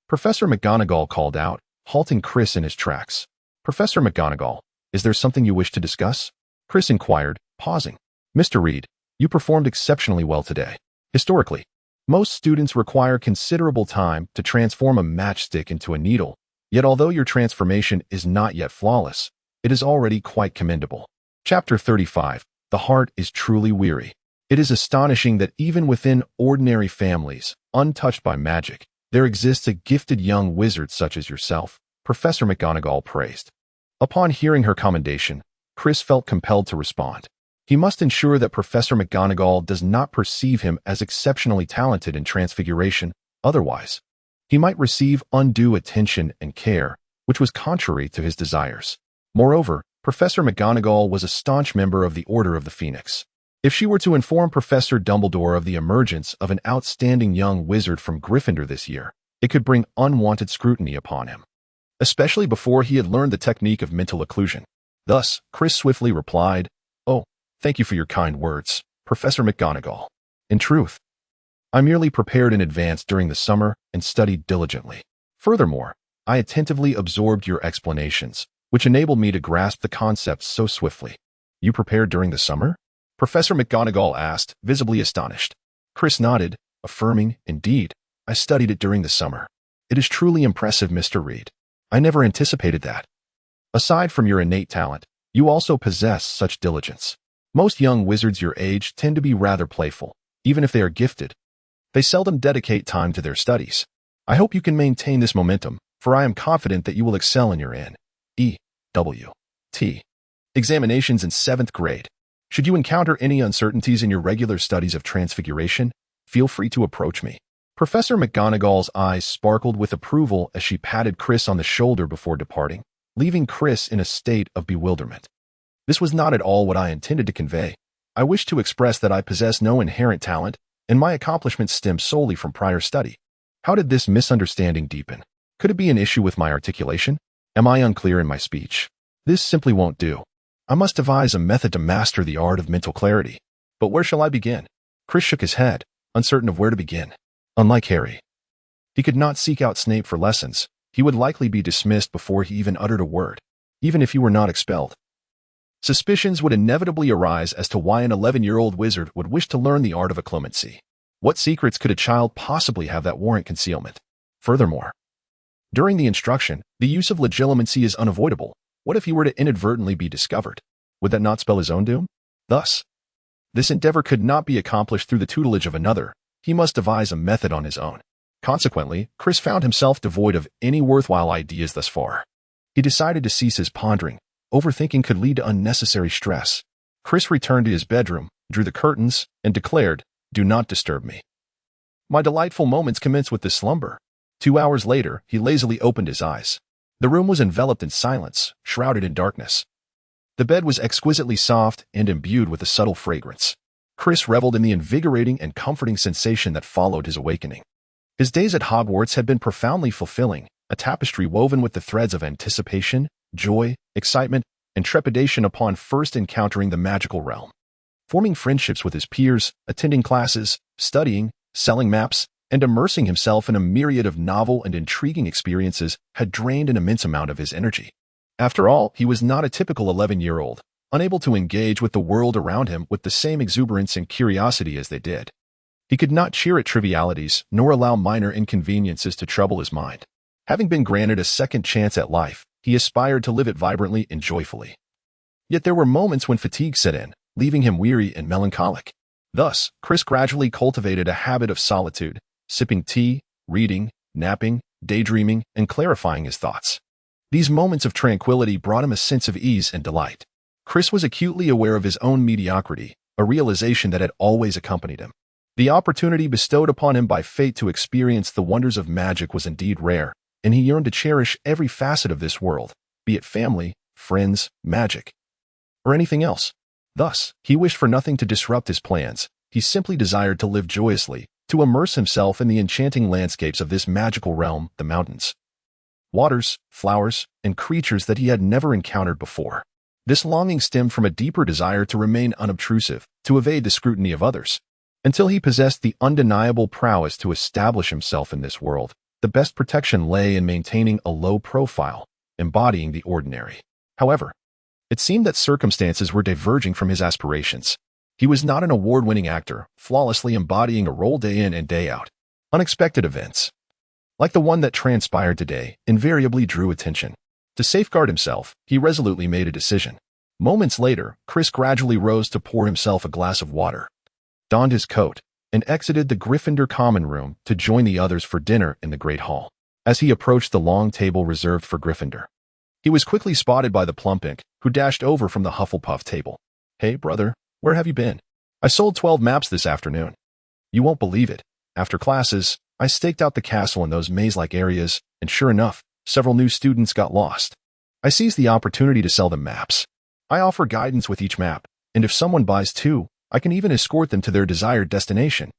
Professor McGonagall called out, halting Chris in his tracks. Professor McGonagall, is there something you wish to discuss? Chris inquired, pausing. Mr. Reed, you performed exceptionally well today. Historically, most students require considerable time to transform a matchstick into a needle, yet although your transformation is not yet flawless, it is already quite commendable. Chapter 35. The heart is truly weary. It is astonishing that even within ordinary families, untouched by magic, there exists a gifted young wizard such as yourself, Professor McGonagall praised. Upon hearing her commendation, Chris felt compelled to respond. He must ensure that Professor McGonagall does not perceive him as exceptionally talented in transfiguration, otherwise, he might receive undue attention and care, which was contrary to his desires. Moreover, Professor McGonagall was a staunch member of the Order of the Phoenix. If she were to inform Professor Dumbledore of the emergence of an outstanding young wizard from Gryffindor this year, it could bring unwanted scrutiny upon him, especially before he had learned the technique of mental occlusion. Thus, Chris swiftly replied, "Oh, thank you for your kind words, Professor McGonagall. In truth, I merely prepared in advance during the summer and studied diligently. Furthermore, I attentively absorbed your explanations, which enabled me to grasp the concepts so swiftly." You prepared during the summer? Professor McGonagall asked, visibly astonished. Chris nodded, affirming, "Indeed, I studied it during the summer. It is truly impressive, Mr. Reed. I never anticipated that. Aside from your innate talent, you also possess such diligence. Most young wizards your age tend to be rather playful, even if they are gifted. They seldom dedicate time to their studies. I hope you can maintain this momentum, for I am confident that you will excel in your N.E.W.T. examinations in 7th grade. Should you encounter any uncertainties in your regular studies of transfiguration, feel free to approach me." Professor McGonagall's eyes sparkled with approval as she patted Chris on the shoulder before departing, leaving Chris in a state of bewilderment. This was not at all what I intended to convey. I wish to express that I possess no inherent talent, and my accomplishments stem solely from prior study. How did this misunderstanding deepen? Could it be an issue with my articulation? Am I unclear in my speech? This simply won't do. I must devise a method to master the art of mental clarity. But where shall I begin? Chris shook his head, uncertain of where to begin. Unlike Harry, he could not seek out Snape for lessons. He would likely be dismissed before he even uttered a word, even if he were not expelled. Suspicions would inevitably arise as to why an 11-year-old wizard would wish to learn the art of occlumency. What secrets could a child possibly have that warrant concealment? Furthermore, during the instruction, the use of legilimency is unavoidable. What if he were to inadvertently be discovered? Would that not spell his own doom? Thus, this endeavor could not be accomplished through the tutelage of another. He must devise a method on his own. Consequently, Chris found himself devoid of any worthwhile ideas thus far. He decided to cease his pondering. Overthinking could lead to unnecessary stress. Chris returned to his bedroom, drew the curtains, and declared, "Do not disturb me." My delightful moments commenced with this slumber. 2 hours later, he lazily opened his eyes. The room was enveloped in silence, shrouded in darkness. The bed was exquisitely soft and imbued with a subtle fragrance. Chris reveled in the invigorating and comforting sensation that followed his awakening. His days at Hogwarts had been profoundly fulfilling, a tapestry woven with the threads of anticipation, joy, excitement, and trepidation upon first encountering the magical realm. Forming friendships with his peers, attending classes, studying, selling maps, and immersing himself in a myriad of novel and intriguing experiences had drained an immense amount of his energy. After all, he was not a typical 11-year-old, unable to engage with the world around him with the same exuberance and curiosity as they did. He could not cheer at trivialities, nor allow minor inconveniences to trouble his mind. Having been granted a second chance at life, he aspired to live it vibrantly and joyfully. Yet there were moments when fatigue set in, leaving him weary and melancholic. Thus, Chris gradually cultivated a habit of solitude, sipping tea, reading, napping, daydreaming, and clarifying his thoughts. These moments of tranquility brought him a sense of ease and delight. Chris was acutely aware of his own mediocrity, a realization that had always accompanied him. The opportunity bestowed upon him by fate to experience the wonders of magic was indeed rare, and he yearned to cherish every facet of this world, be it family, friends, magic, or anything else. Thus, he wished for nothing to disrupt his plans. He simply desired to live joyously, to immerse himself in the enchanting landscapes of this magical realm, the mountains, waters, flowers, and creatures that he had never encountered before. This longing stemmed from a deeper desire to remain unobtrusive, to evade the scrutiny of others. Until he possessed the undeniable prowess to establish himself in this world, the best protection lay in maintaining a low profile, embodying the ordinary. However, it seemed that circumstances were diverging from his aspirations. He was not an award-winning actor, flawlessly embodying a role day in and day out. Unexpected events, like the one that transpired today, invariably drew attention. To safeguard himself, he resolutely made a decision. Moments later, Chris gradually rose to pour himself a glass of water, donned his coat, and exited the Gryffindor common room to join the others for dinner in the Great Hall. As he approached the long table reserved for Gryffindor, he was quickly spotted by the Plumpink, who dashed over from the Hufflepuff table. "Hey, brother, where have you been? I sold 12 maps this afternoon. You won't believe it. After classes, I staked out the castle in those maze-like areas, and sure enough, several new students got lost. I seized the opportunity to sell them maps. I offer guidance with each map, and if someone buys 2, I can even escort them to their desired destination.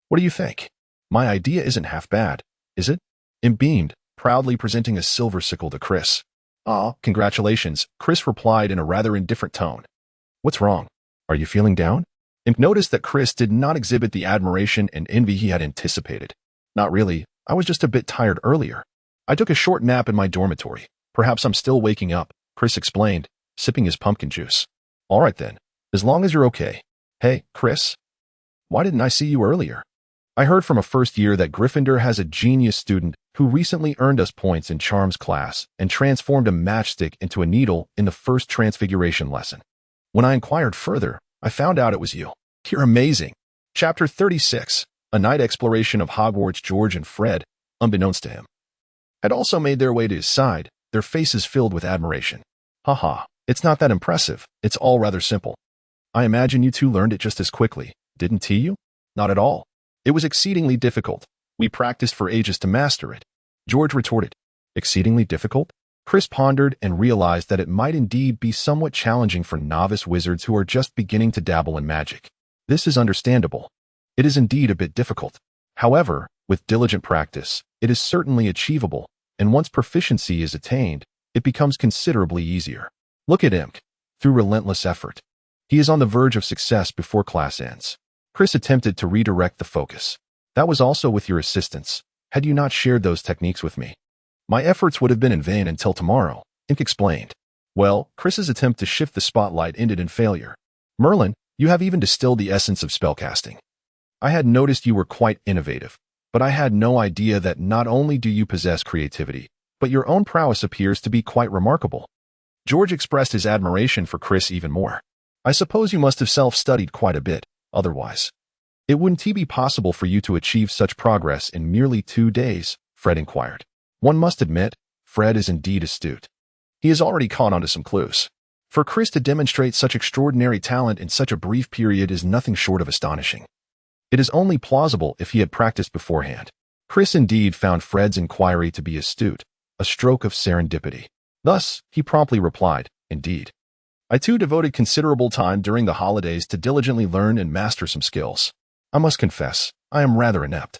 What do you think? My idea isn't half bad, is it?" Imp beamed, proudly presenting a silver sickle to Chris. "Aw, congratulations," Chris replied in a rather indifferent tone. "What's wrong? Are you feeling down?" Imp noticed that Chris did not exhibit the admiration and envy he had anticipated. "Not really, I was just a bit tired earlier. I took a short nap in my dormitory. Perhaps I'm still waking up," Chris explained, sipping his pumpkin juice. "All right then, as long as you're okay. Hey, Chris, why didn't I see you earlier? I heard from a first year that Gryffindor has a genius student who recently earned us points in Charms class and transformed a matchstick into a needle in the first transfiguration lesson. When I inquired further, I found out it was you. You're amazing." Chapter 36, A Night Exploration of Hogwarts. George and Fred, unbeknownst to him, had also made their way to his side, their faces filled with admiration. "Haha, it's not that impressive, it's all rather simple. I imagine you two learned it just as quickly, didn't you?" "Not at all. It was exceedingly difficult. We practiced for ages to master it," George retorted. "Exceedingly difficult?" Chris pondered and realized that it might indeed be somewhat challenging for novice wizards who are just beginning to dabble in magic. This is understandable. It is indeed a bit difficult. However, with diligent practice, it is certainly achievable, and once proficiency is attained, it becomes considerably easier. Look at Imk. Through relentless effort, he is on the verge of success before class ends. Chris attempted to redirect the focus. "That was also with your assistance. Had you not shared those techniques with me, my efforts would have been in vain until tomorrow," Imk explained. Well, Chris's attempt to shift the spotlight ended in failure. "Merlin, you have even distilled the essence of spellcasting. I had noticed you were quite innovative, but I had no idea that not only do you possess creativity, but your own prowess appears to be quite remarkable." George expressed his admiration for Chris even more. "I suppose you must have self-studied quite a bit, otherwise it wouldn't be possible for you to achieve such progress in merely 2 days," Fred inquired. One must admit, Fred is indeed astute. He has already caught on to some clues. For Chris to demonstrate such extraordinary talent in such a brief period is nothing short of astonishing. It is only plausible if he had practiced beforehand. Chris indeed found Fred's inquiry to be astute, a stroke of serendipity. Thus, he promptly replied, "Indeed. I too devoted considerable time during the holidays to diligently learn and master some skills. I must confess, I am rather inept.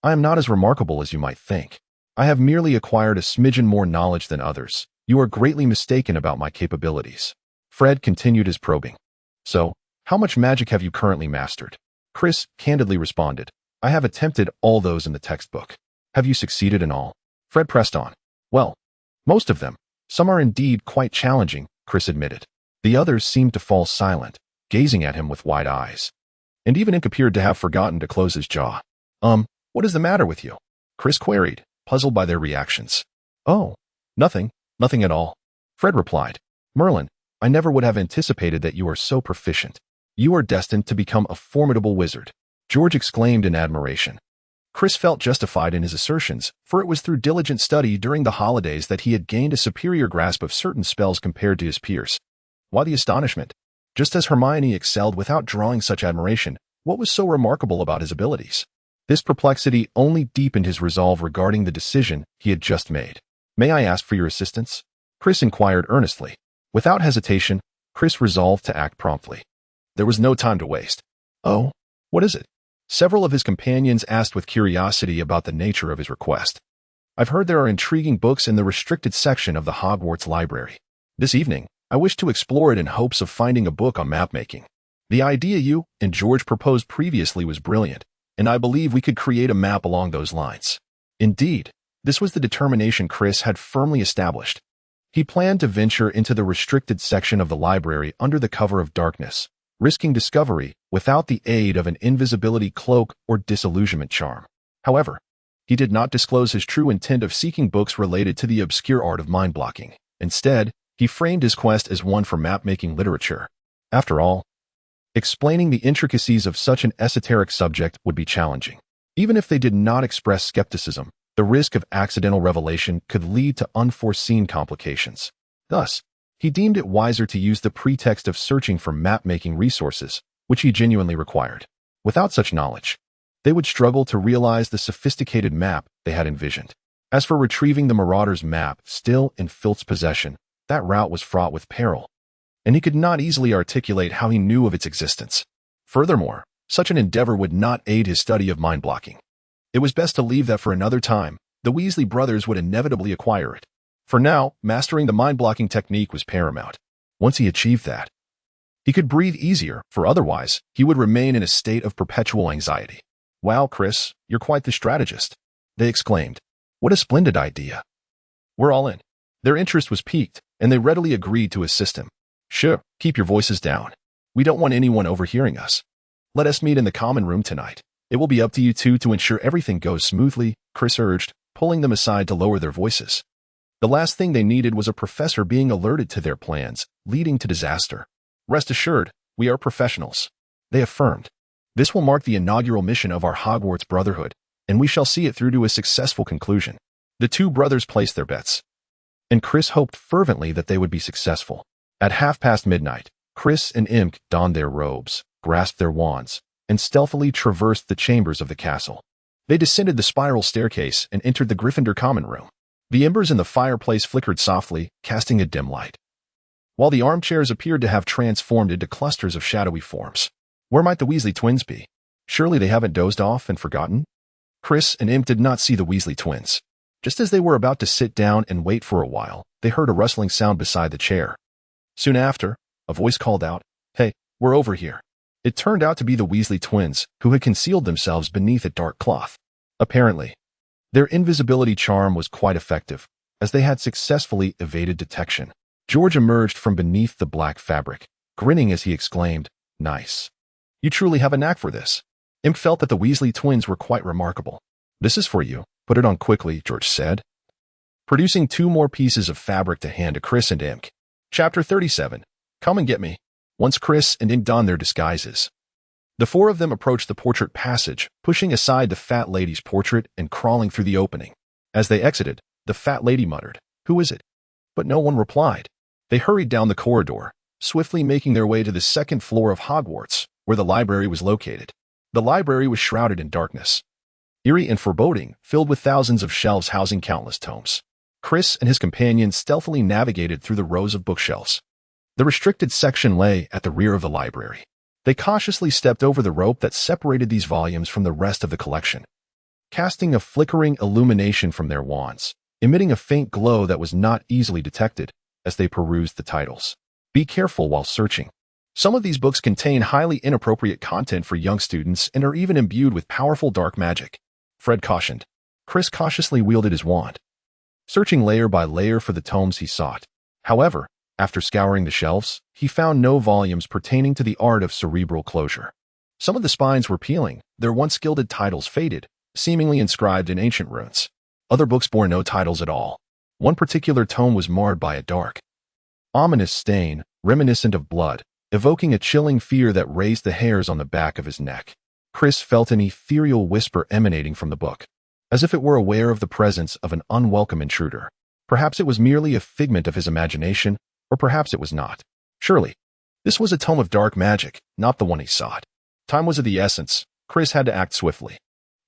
I am not as remarkable as you might think. I have merely acquired a smidgen more knowledge than others. You are greatly mistaken about my capabilities." Fred continued his probing. "So, how much magic have you currently mastered?" Chris candidly responded, I have attempted all those in the textbook. Have you succeeded in all? Fred pressed on. Well, most of them. Some are indeed quite challenging, Chris admitted. The others seemed to fall silent, gazing at him with wide eyes. And even Ink appeared to have forgotten to close his jaw. What is the matter with you? Chris queried, puzzled by their reactions. Oh, nothing at all. Fred replied. Merlin, I never would have anticipated that you are so proficient. You are destined to become a formidable wizard, George exclaimed in admiration. Chris felt justified in his assertions, for it was through diligent study during the holidays that he had gained a superior grasp of certain spells compared to his peers. Why the astonishment? Just as Hermione excelled without drawing such admiration, what was so remarkable about his abilities? This perplexity only deepened his resolve regarding the decision he had just made. May I ask for your assistance? Chris inquired earnestly. Without hesitation, Chris resolved to act promptly. There was no time to waste. Oh, what is it? Several of his companions asked with curiosity about the nature of his request. I've heard there are intriguing books in the restricted section of the Hogwarts library. This evening, I wish to explore it in hopes of finding a book on map-making. The idea you and George proposed previously was brilliant, and I believe we could create a map along those lines. Indeed, this was the determination Chris had firmly established. He planned to venture into the restricted section of the library under the cover of darkness, risking discovery without the aid of an invisibility cloak or disillusionment charm. However, he did not disclose his true intent of seeking books related to the obscure art of mind-blocking. Instead, he framed his quest as one for map-making literature. After all, explaining the intricacies of such an esoteric subject would be challenging. Even if they did not express skepticism, the risk of accidental revelation could lead to unforeseen complications. Thus, he deemed it wiser to use the pretext of searching for map-making resources, which he genuinely required. Without such knowledge, they would struggle to realize the sophisticated map they had envisioned. As for retrieving the Marauder's map still in Filth's possession, that route was fraught with peril, and he could not easily articulate how he knew of its existence. Furthermore, such an endeavor would not aid his study of mind-blocking. It was best to leave that for another time. The Weasley brothers would inevitably acquire it. For now, mastering the mind-blocking technique was paramount. Once he achieved that, he could breathe easier, for otherwise, he would remain in a state of perpetual anxiety. Wow, Chris, you're quite the strategist, they exclaimed. What a splendid idea. We're all in. Their interest was piqued, and they readily agreed to assist him. Sure, keep your voices down. We don't want anyone overhearing us. Let us meet in the common room tonight. It will be up to you two to ensure everything goes smoothly, Chris urged, pulling them aside to lower their voices. The last thing they needed was a professor being alerted to their plans, leading to disaster. Rest assured, we are professionals, they affirmed. This will mark the inaugural mission of our Hogwarts Brotherhood, and we shall see it through to a successful conclusion. The two brothers placed their bets, and Chris hoped fervently that they would be successful. At midnight, Chris and Imk donned their robes, grasped their wands, and stealthily traversed the chambers of the castle. They descended the spiral staircase and entered the Gryffindor common room. The embers in the fireplace flickered softly, casting a dim light, while the armchairs appeared to have transformed into clusters of shadowy forms. Where might the Weasley twins be? Surely they haven't dozed off and forgotten? Chris and Imp did not see the Weasley twins. Just as they were about to sit down and wait for a while, they heard a rustling sound beside the chair. Soon after, a voice called out, "Hey, we're over here." It turned out to be the Weasley twins, who had concealed themselves beneath a dark cloth. Apparently, their invisibility charm was quite effective, as they had successfully evaded detection. George emerged from beneath the black fabric, grinning as he exclaimed, "Nice. You truly have a knack for this." Imp felt that the Weasley twins were quite remarkable. "This is for you. Put it on quickly," George said, producing 2 more pieces of fabric to hand to Chris and Imp. Chapter 37. Come and get me. Once Chris and Imp donned their disguises, the 4 of them approached the portrait passage, pushing aside the fat lady's portrait and crawling through the opening. As they exited, the fat lady muttered, "Who is it?" But no one replied. They hurried down the corridor, swiftly making their way to the 2nd floor of Hogwarts, where the library was located. The library was shrouded in darkness, eerie and foreboding, filled with thousands of shelves housing countless tomes. Chris and his companions stealthily navigated through the rows of bookshelves. The restricted section lay at the rear of the library. They cautiously stepped over the rope that separated these volumes from the rest of the collection, casting a flickering illumination from their wands, emitting a faint glow that was not easily detected as they perused the titles. "Be careful while searching," Some of these books contain highly inappropriate content for young students and are even imbued with powerful dark magic. Fred cautioned. Chris cautiously wielded his wand, searching layer by layer for the tomes he sought. However, after scouring the shelves, he found no volumes pertaining to the art of cerebral closure. Some of the spines were peeling, their once gilded titles faded, seemingly inscribed in ancient runes. Other books bore no titles at all. One particular tome was marred by a dark, ominous stain, reminiscent of blood, evoking a chilling fear that raised the hairs on the back of his neck. Chris felt an ethereal whisper emanating from the book, as if it were aware of the presence of an unwelcome intruder. Perhaps it was merely a figment of his imagination, or perhaps it was not. Surely, this was a tome of dark magic, not the one he sought. Time was of the essence. Chris had to act swiftly.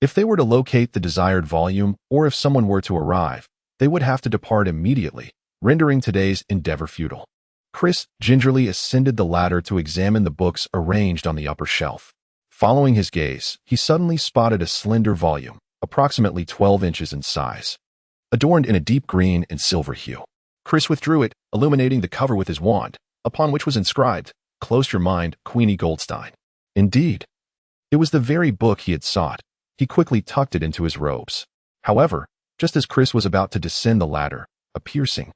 If they were to locate the desired volume, or if someone were to arrive, they would have to depart immediately, rendering today's endeavor futile. Chris gingerly ascended the ladder to examine the books arranged on the upper shelf. Following his gaze, he suddenly spotted a slender volume, approximately 12 inches in size, adorned in a deep green and silver hue. Chris withdrew it, illuminating the cover with his wand, upon which was inscribed, "Close your mind, Queenie Goldstein." Indeed, it was the very book he had sought. He quickly tucked it into his robes. However, just as Chris was about to descend the ladder, a piercing,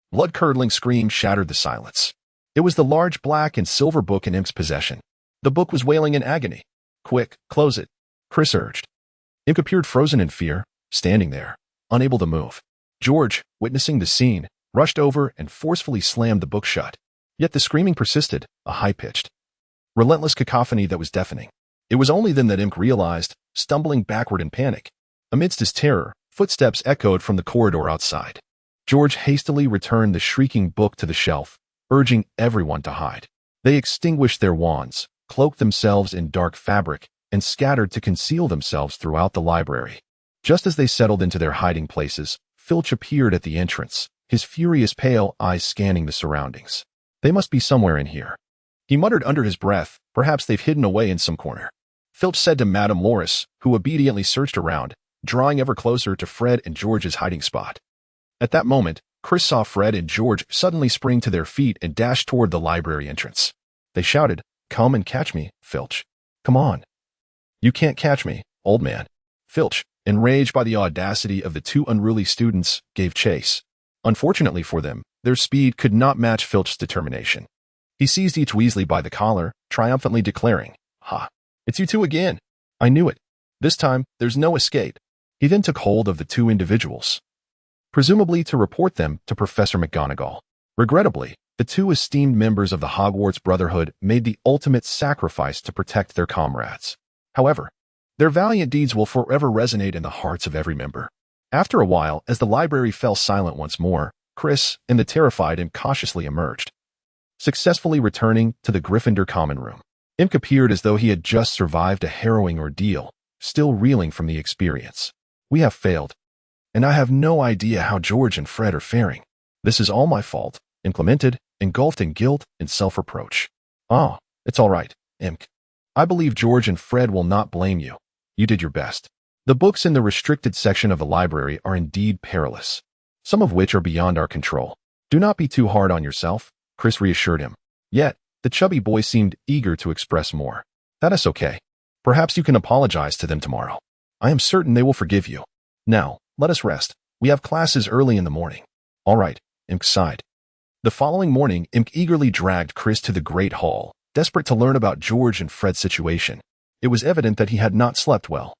blood-curdling scream shattered the silence. It was the large black and silver book in Imk's possession. The book was wailing in agony. "Quick, close it," Chris urged. Imk appeared frozen in fear, standing there, unable to move. George, witnessing the scene, rushed over and forcefully slammed the book shut. Yet the screaming persisted, a high-pitched, relentless cacophony that was deafening. It was only then that Imk realized, stumbling backward in panic. Amidst his terror, footsteps echoed from the corridor outside. George hastily returned the shrieking book to the shelf, urging everyone to hide. They extinguished their wands, cloaked themselves in dark fabric, and scattered to conceal themselves throughout the library. Just as they settled into their hiding places, Filch appeared at the entrance, his furious pale eyes scanning the surroundings. "They must be somewhere in here," he muttered under his breath. "Perhaps they've hidden away in some corner." Filch said to Madame Morris, who obediently searched around, drawing ever closer to Fred and George's hiding spot. At that moment, Chris saw Fred and George suddenly spring to their feet and dash toward the library entrance. They shouted, "Come and catch me, Filch. Come on." "You can't catch me, old man." Filch, enraged by the audacity of the two unruly students, gave chase. Unfortunately for them, their speed could not match Filch's determination. He seized each Weasley by the collar, triumphantly declaring, "Ha! It's you two again. I knew it. This time, there's no escape." He then took hold of the two individuals, presumably to report them to Professor McGonagall. Regrettably, the two esteemed members of the Hogwarts Brotherhood made the ultimate sacrifice to protect their comrades. However, their valiant deeds will forever resonate in the hearts of every member. After a while, as the library fell silent once more, Chris and the terrified Imk cautiously emerged, successfully returning to the Gryffindor common room. Imk appeared as though he had just survived a harrowing ordeal, still reeling from the experience. "We have failed, and I have no idea how George and Fred are faring. This is all my fault," Imk lamented, engulfed in guilt and self-reproach. "Ah, it's all right, Imk. I believe George and Fred will not blame you. You did your best." The books in the restricted section of the library are indeed perilous, some of which are beyond our control. "Do not be too hard on yourself," Chris reassured him. Yet, the chubby boy seemed eager to express more. "That is okay. Perhaps you can apologize to them tomorrow. I am certain they will forgive you. Now, let us rest. We have classes early in the morning." "All right," Imk sighed. The following morning, Imk eagerly dragged Chris to the Great Hall, desperate to learn about George and Fred's situation. It was evident that he had not slept well,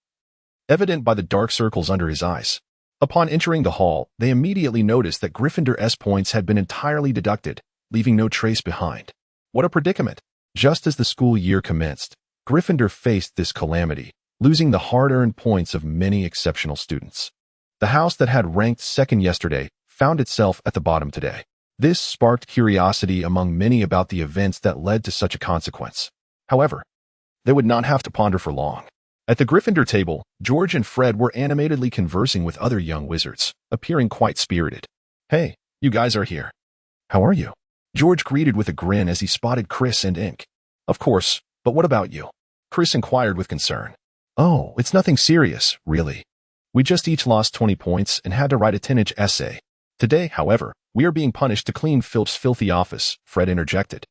evident by the dark circles under his eyes. Upon entering the hall, they immediately noticed that Gryffindor points had been entirely deducted, leaving no trace behind. What a predicament! Just as the school year commenced, Gryffindor faced this calamity, losing the hard-earned points of many exceptional students. The house that had ranked second yesterday found itself at the bottom today. This sparked curiosity among many about the events that led to such a consequence. However, they would not have to ponder for long. At the Gryffindor table, George and Fred were animatedly conversing with other young wizards, appearing quite spirited. "Hey, you guys are here. How are you?" George greeted with a grin as he spotted Chris and Imk. "Of course, but what about you?" Chris inquired with concern. "Oh, it's nothing serious, really. We just each lost 20 points and had to write a 10-inch essay. Today, however, we are being punished to clean Filch's filthy office," Fred interjected.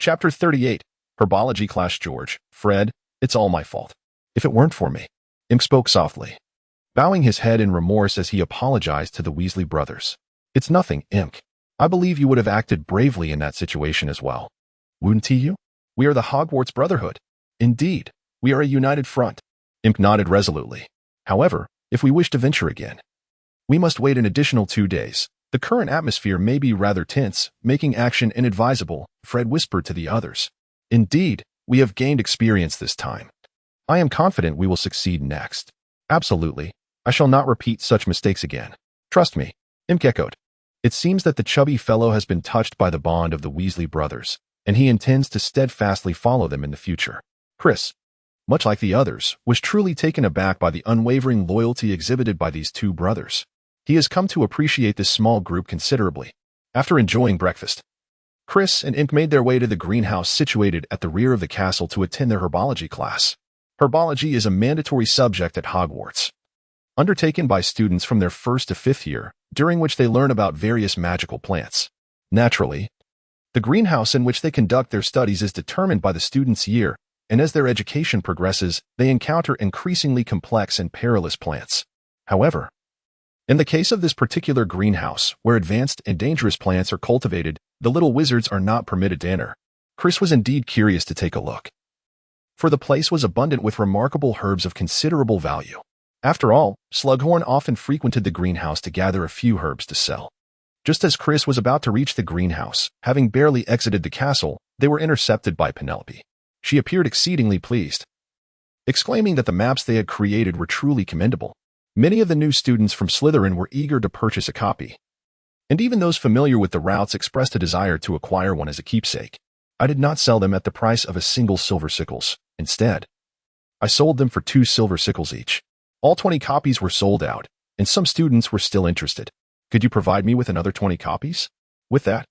Chapter 38. Herbology Class. George, Fred, it's all my fault. If it weren't for me. Imp spoke softly, bowing his head in remorse as he apologized to the Weasley brothers. It's nothing, Imp. I believe you would have acted bravely in that situation as well. Wouldn't you? We are the Hogwarts Brotherhood. Indeed, we are a united front. Imp nodded resolutely. However, if we wish to venture again, we must wait an additional 2 days. The current atmosphere may be rather tense, making action inadvisable, Fred whispered to the others. Indeed, we have gained experience this time. I am confident we will succeed next. Absolutely. I shall not repeat such mistakes again. Trust me. Imp echoed. It seems that the chubby fellow has been touched by the bond of the Weasley brothers, and he intends to steadfastly follow them in the future. Chris, much like the others, was truly taken aback by the unwavering loyalty exhibited by these two brothers. He has come to appreciate this small group considerably. After enjoying breakfast, Chris and Imp made their way to the greenhouse situated at the rear of the castle to attend their herbology class. Herbology is a mandatory subject at Hogwarts, undertaken by students from their 1st to 5th year, during which they learn about various magical plants. Naturally, the greenhouse in which they conduct their studies is determined by the student's year, and as their education progresses, they encounter increasingly complex and perilous plants. However, in the case of this particular greenhouse, where advanced and dangerous plants are cultivated, the little wizards are not permitted to enter. Chris was indeed curious to take a look, for the place was abundant with remarkable herbs of considerable value. After all, Slughorn often frequented the greenhouse to gather a few herbs to sell. Just as Chris was about to reach the greenhouse, having barely exited the castle, they were intercepted by Penelope. She appeared exceedingly pleased, exclaiming that the maps they had created were truly commendable. Many of the new students from Slytherin were eager to purchase a copy, and even those familiar with the routes expressed a desire to acquire one as a keepsake. I did not sell them at the price of a single silver sickles. Instead, I sold them for 2 silver sickles each. All 20 copies were sold out, and some students were still interested. Could you provide me with another 20 copies? With that,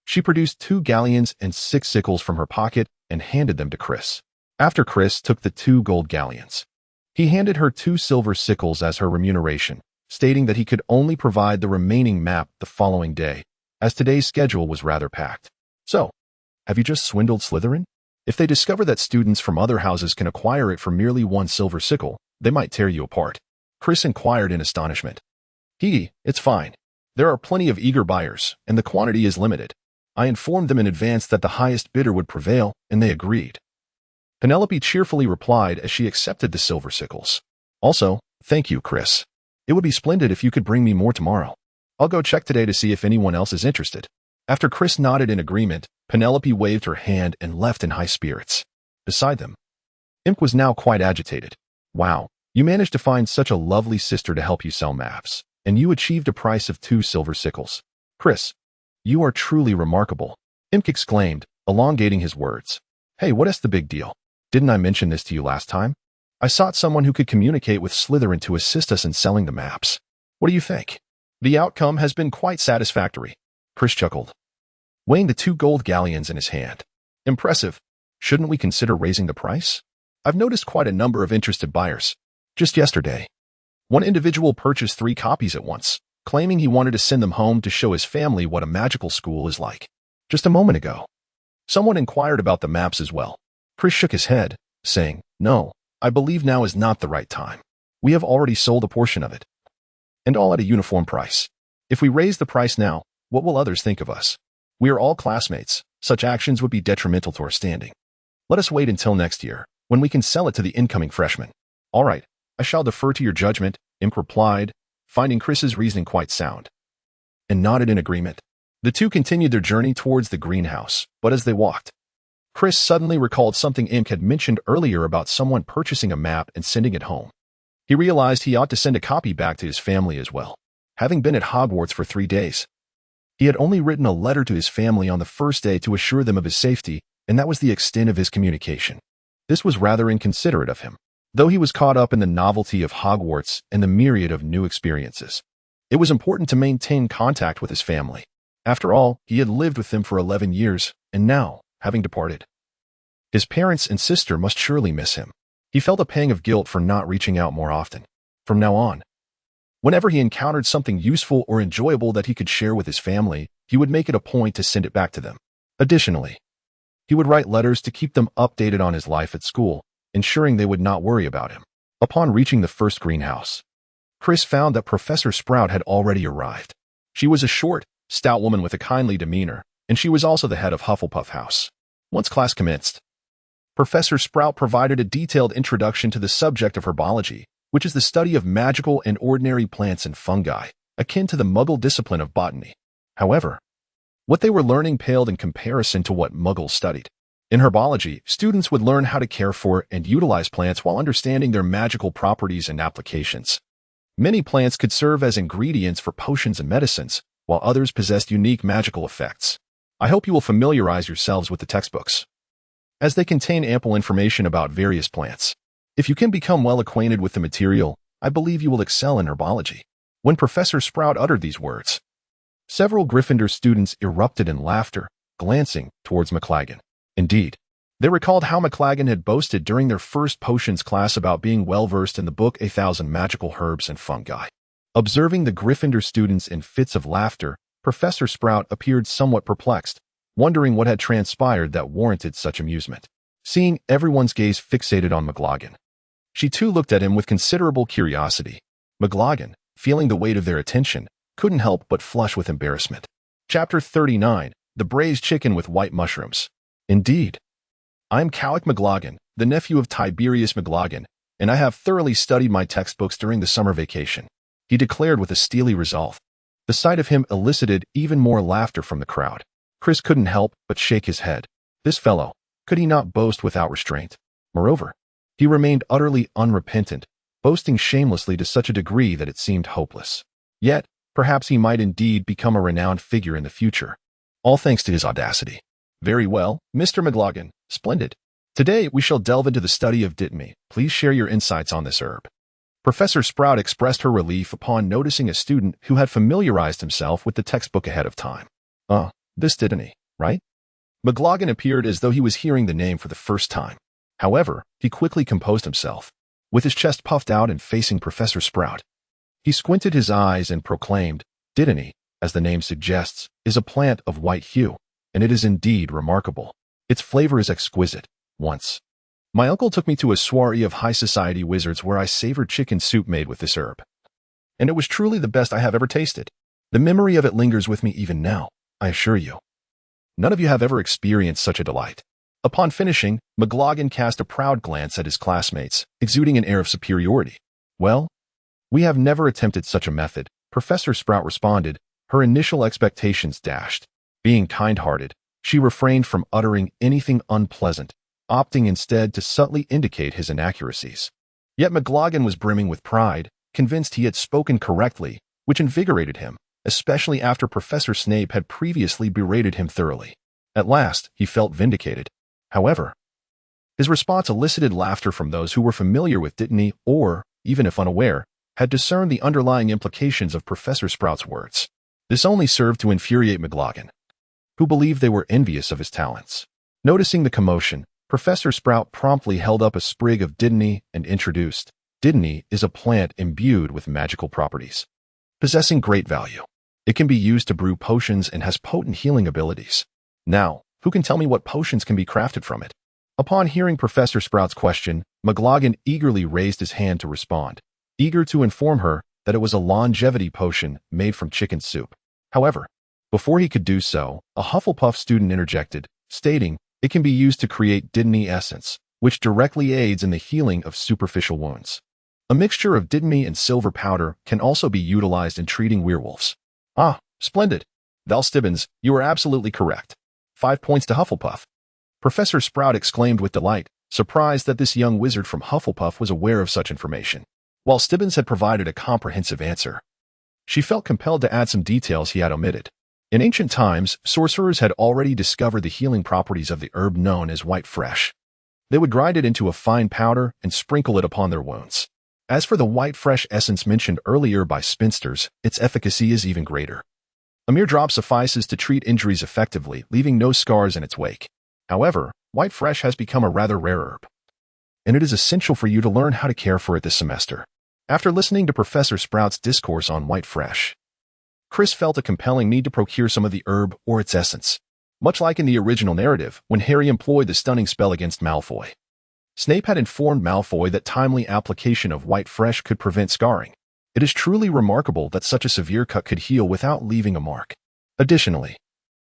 she produced 2 galleons and 6 sickles from her pocket and handed them to Chris. After Chris took the 2 gold galleons, he handed her 2 silver sickles as her remuneration, stating that he could only provide the remaining map the following day, as today's schedule was rather packed. So, have you just swindled Slytherin? If they discover that students from other houses can acquire it for merely 1 silver sickle, they might tear you apart. Chris inquired in astonishment. It's fine. There are plenty of eager buyers, and the quantity is limited. I informed them in advance that the highest bidder would prevail, and they agreed. Penelope cheerfully replied as she accepted the silver sickles. Also, thank you, Chris. It would be splendid if you could bring me more tomorrow. I'll go check today to see if anyone else is interested. After Chris nodded in agreement, Penelope waved her hand and left in high spirits. Beside them, Imp was now quite agitated. Wow, you managed to find such a lovely sister to help you sell maps, and you achieved a price of 2 silver sickles. Chris, you are truly remarkable, Imp exclaimed, elongating his words. Hey, what is the big deal? Didn't I mention this to you last time? I sought someone who could communicate with Slytherin to assist us in selling the maps. What do you think? The outcome has been quite satisfactory. Chris chuckled, weighing the 2 gold galleons in his hand. Impressive. Shouldn't we consider raising the price? I've noticed quite a number of interested buyers. Just yesterday, one individual purchased 3 copies at once, claiming he wanted to send them home to show his family what a magical school is like. Just a moment ago, someone inquired about the maps as well. Chris shook his head, saying, No, I believe now is not the right time. We have already sold a portion of it, and all at a uniform price. If we raise the price now, what will others think of us? We are all classmates. Such actions would be detrimental to our standing. Let us wait until next year, when we can sell it to the incoming freshmen. All right, I shall defer to your judgment, Imp replied, finding Chris's reasoning quite sound, and nodded in agreement. The two continued their journey towards the greenhouse, but as they walked, Chris suddenly recalled something Imp had mentioned earlier about someone purchasing a map and sending it home. He realized he ought to send a copy back to his family as well. Having been at Hogwarts for 3 days, he had only written a letter to his family on the first day to assure them of his safety, and that was the extent of his communication. This was rather inconsiderate of him, though he was caught up in the novelty of Hogwarts and the myriad of new experiences. It was important to maintain contact with his family. After all, he had lived with them for 11 years, and now, having departed, his parents and sister must surely miss him. He felt a pang of guilt for not reaching out more often. From now on, whenever he encountered something useful or enjoyable that he could share with his family, he would make it a point to send it back to them. Additionally, He would write letters to keep them updated on his life at school, ensuring they would not worry about him. Upon reaching the first greenhouse, Chris found that Professor Sprout had already arrived. She was a short, stout woman with a kindly demeanor, and she was also the head of Hufflepuff House. Once class commenced, Professor Sprout provided a detailed introduction to the subject of herbology, which is the study of magical and ordinary plants and fungi, akin to the Muggle discipline of botany. However, what they were learning paled in comparison to what Muggles studied. In herbology, students would learn how to care for and utilize plants while understanding their magical properties and applications. Many plants could serve as ingredients for potions and medicines, while others possessed unique magical effects. I hope you will familiarize yourselves with the textbooks, as they contain ample information about various plants. If you can become well acquainted with the material, I believe you will excel in herbology. When Professor Sprout uttered these words, several Gryffindor students erupted in laughter, glancing towards McLaggen. Indeed, they recalled how McLaggen had boasted during their first potions class about being well-versed in the book 1,000 Magical Herbs and Fungi. Observing the Gryffindor students in fits of laughter, Professor Sprout appeared somewhat perplexed, wondering what had transpired that warranted such amusement. Seeing everyone's gaze fixated on McLaggen, she too looked at him with considerable curiosity. McLaggen, feeling the weight of their attention, couldn't help but flush with embarrassment. Chapter 39, The Braised Chicken with White Mushrooms. Indeed, I'm Cowlick McLaggen, the nephew of Tiberius McLaggen, and I have thoroughly studied my textbooks during the summer vacation, he declared with a steely resolve. The sight of him elicited even more laughter from the crowd. Chris couldn't help but shake his head. This fellow, could he not boast without restraint? Moreover, he remained utterly unrepentant, boasting shamelessly to such a degree that it seemed hopeless. Yet, perhaps he might indeed become a renowned figure in the future, all thanks to his audacity. Very well, Mr. McLaggen, splendid. Today we shall delve into the study of dittany. Please share your insights on this herb. Professor Sprout expressed her relief upon noticing a student who had familiarized himself with the textbook ahead of time. This dittany, right? McLaggen appeared as though he was hearing the name for the first time. However, he quickly composed himself. With his chest puffed out and facing Professor Sprout, he squinted his eyes and proclaimed, Dittany, as the name suggests, is a plant of white hue, and it is indeed remarkable. Its flavor is exquisite. Once, my uncle took me to a soiree of high society wizards where I savored chicken soup made with this herb, and it was truly the best I have ever tasted. The memory of it lingers with me even now, I assure you. None of you have ever experienced such a delight. Upon finishing, McLaggen cast a proud glance at his classmates, exuding an air of superiority. Well, we have never attempted such a method, Professor Sprout responded, her initial expectations dashed. Being kind-hearted, she refrained from uttering anything unpleasant, opting instead to subtly indicate his inaccuracies. Yet McLaggen was brimming with pride, convinced he had spoken correctly, which invigorated him, especially after Professor Snape had previously berated him thoroughly. At last, he felt vindicated. However, his response elicited laughter from those who were familiar with dittany or, even if unaware, had discerned the underlying implications of Professor Sprout's words. This only served to infuriate McLaggen, who believed they were envious of his talents. Noticing the commotion, Professor Sprout promptly held up a sprig of dittany and introduced, Dittany is a plant imbued with magical properties, possessing great value. It can be used to brew potions and has potent healing abilities. Now, who can tell me what potions can be crafted from it? Upon hearing Professor Sprout's question, McLaggen eagerly raised his hand to respond, eager to inform her that it was a longevity potion made from chicken soup. However, before he could do so, a Hufflepuff student interjected, stating it can be used to create dittany essence, which directly aids in the healing of superficial wounds. A mixture of dittany and silver powder can also be utilized in treating werewolves. Ah, splendid. Val Stibbons, you are absolutely correct. 5 points to Hufflepuff. Professor Sprout exclaimed with delight, surprised that this young wizard from Hufflepuff was aware of such information. While Stibbons had provided a comprehensive answer, she felt compelled to add some details he had omitted. In ancient times, sorcerers had already discovered the healing properties of the herb known as white fresh. They would grind it into a fine powder and sprinkle it upon their wounds. As for the white fresh essence mentioned earlier by spinsters, its efficacy is even greater. A mere drop suffices to treat injuries effectively, leaving no scars in its wake. However, white fresh has become a rather rare herb, and it is essential for you to learn how to care for it this semester. After listening to Professor Sprout's discourse on white fresh, Chris felt a compelling need to procure some of the herb or its essence. much like in the original narrative when Harry employed the stunning spell against Malfoy. Snape had informed Malfoy that timely application of white fresh could prevent scarring. It is truly remarkable that such a severe cut could heal without leaving a mark. Additionally,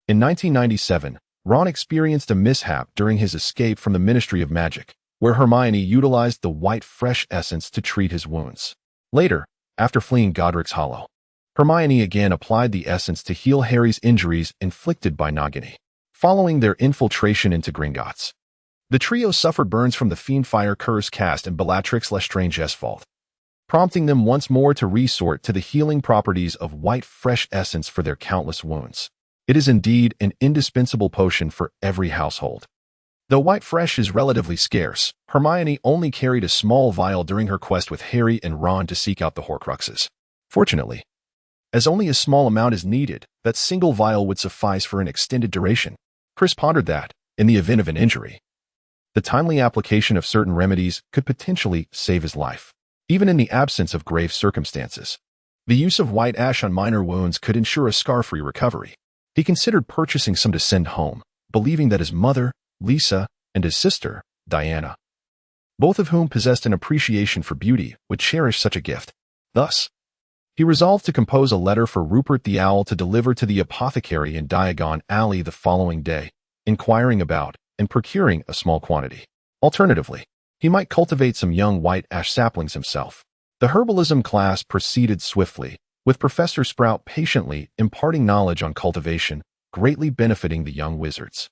in 1997, Ron experienced a mishap during his escape from the Ministry of Magic, where Hermione utilized the white fresh essence to treat his wounds. Later, after fleeing Godric's Hollow, Hermione again applied the essence to heal Harry's injuries inflicted by Nagini. Following their infiltration into Gringotts, the trio suffered burns from the Fiendfire curse cast in Bellatrix Lestrange's fault, prompting them once more to resort to the healing properties of white fresh essence for their countless wounds. It is indeed an indispensable potion for every household. Though white fresh is relatively scarce, Hermione only carried a small vial during her quest with Harry and Ron to seek out the Horcruxes. Fortunately, as only a small amount is needed, that single vial would suffice for an extended duration. Chris pondered that, in the event of an injury, the timely application of certain remedies could potentially save his life. Even in the absence of grave circumstances, the use of white ash on minor wounds could ensure a scar-free recovery. He considered purchasing some to send home, believing that his mother, Lisa, and his sister, Diana, both of whom possessed an appreciation for beauty, would cherish such a gift. Thus, he resolved to compose a letter for Rupert the Owl to deliver to the apothecary in Diagon Alley the following day, inquiring about and procuring a small quantity. Alternatively, he might cultivate some young white ash saplings himself. The herbalism class proceeded swiftly, with Professor Sprout patiently imparting knowledge on cultivation, greatly benefiting the young wizards.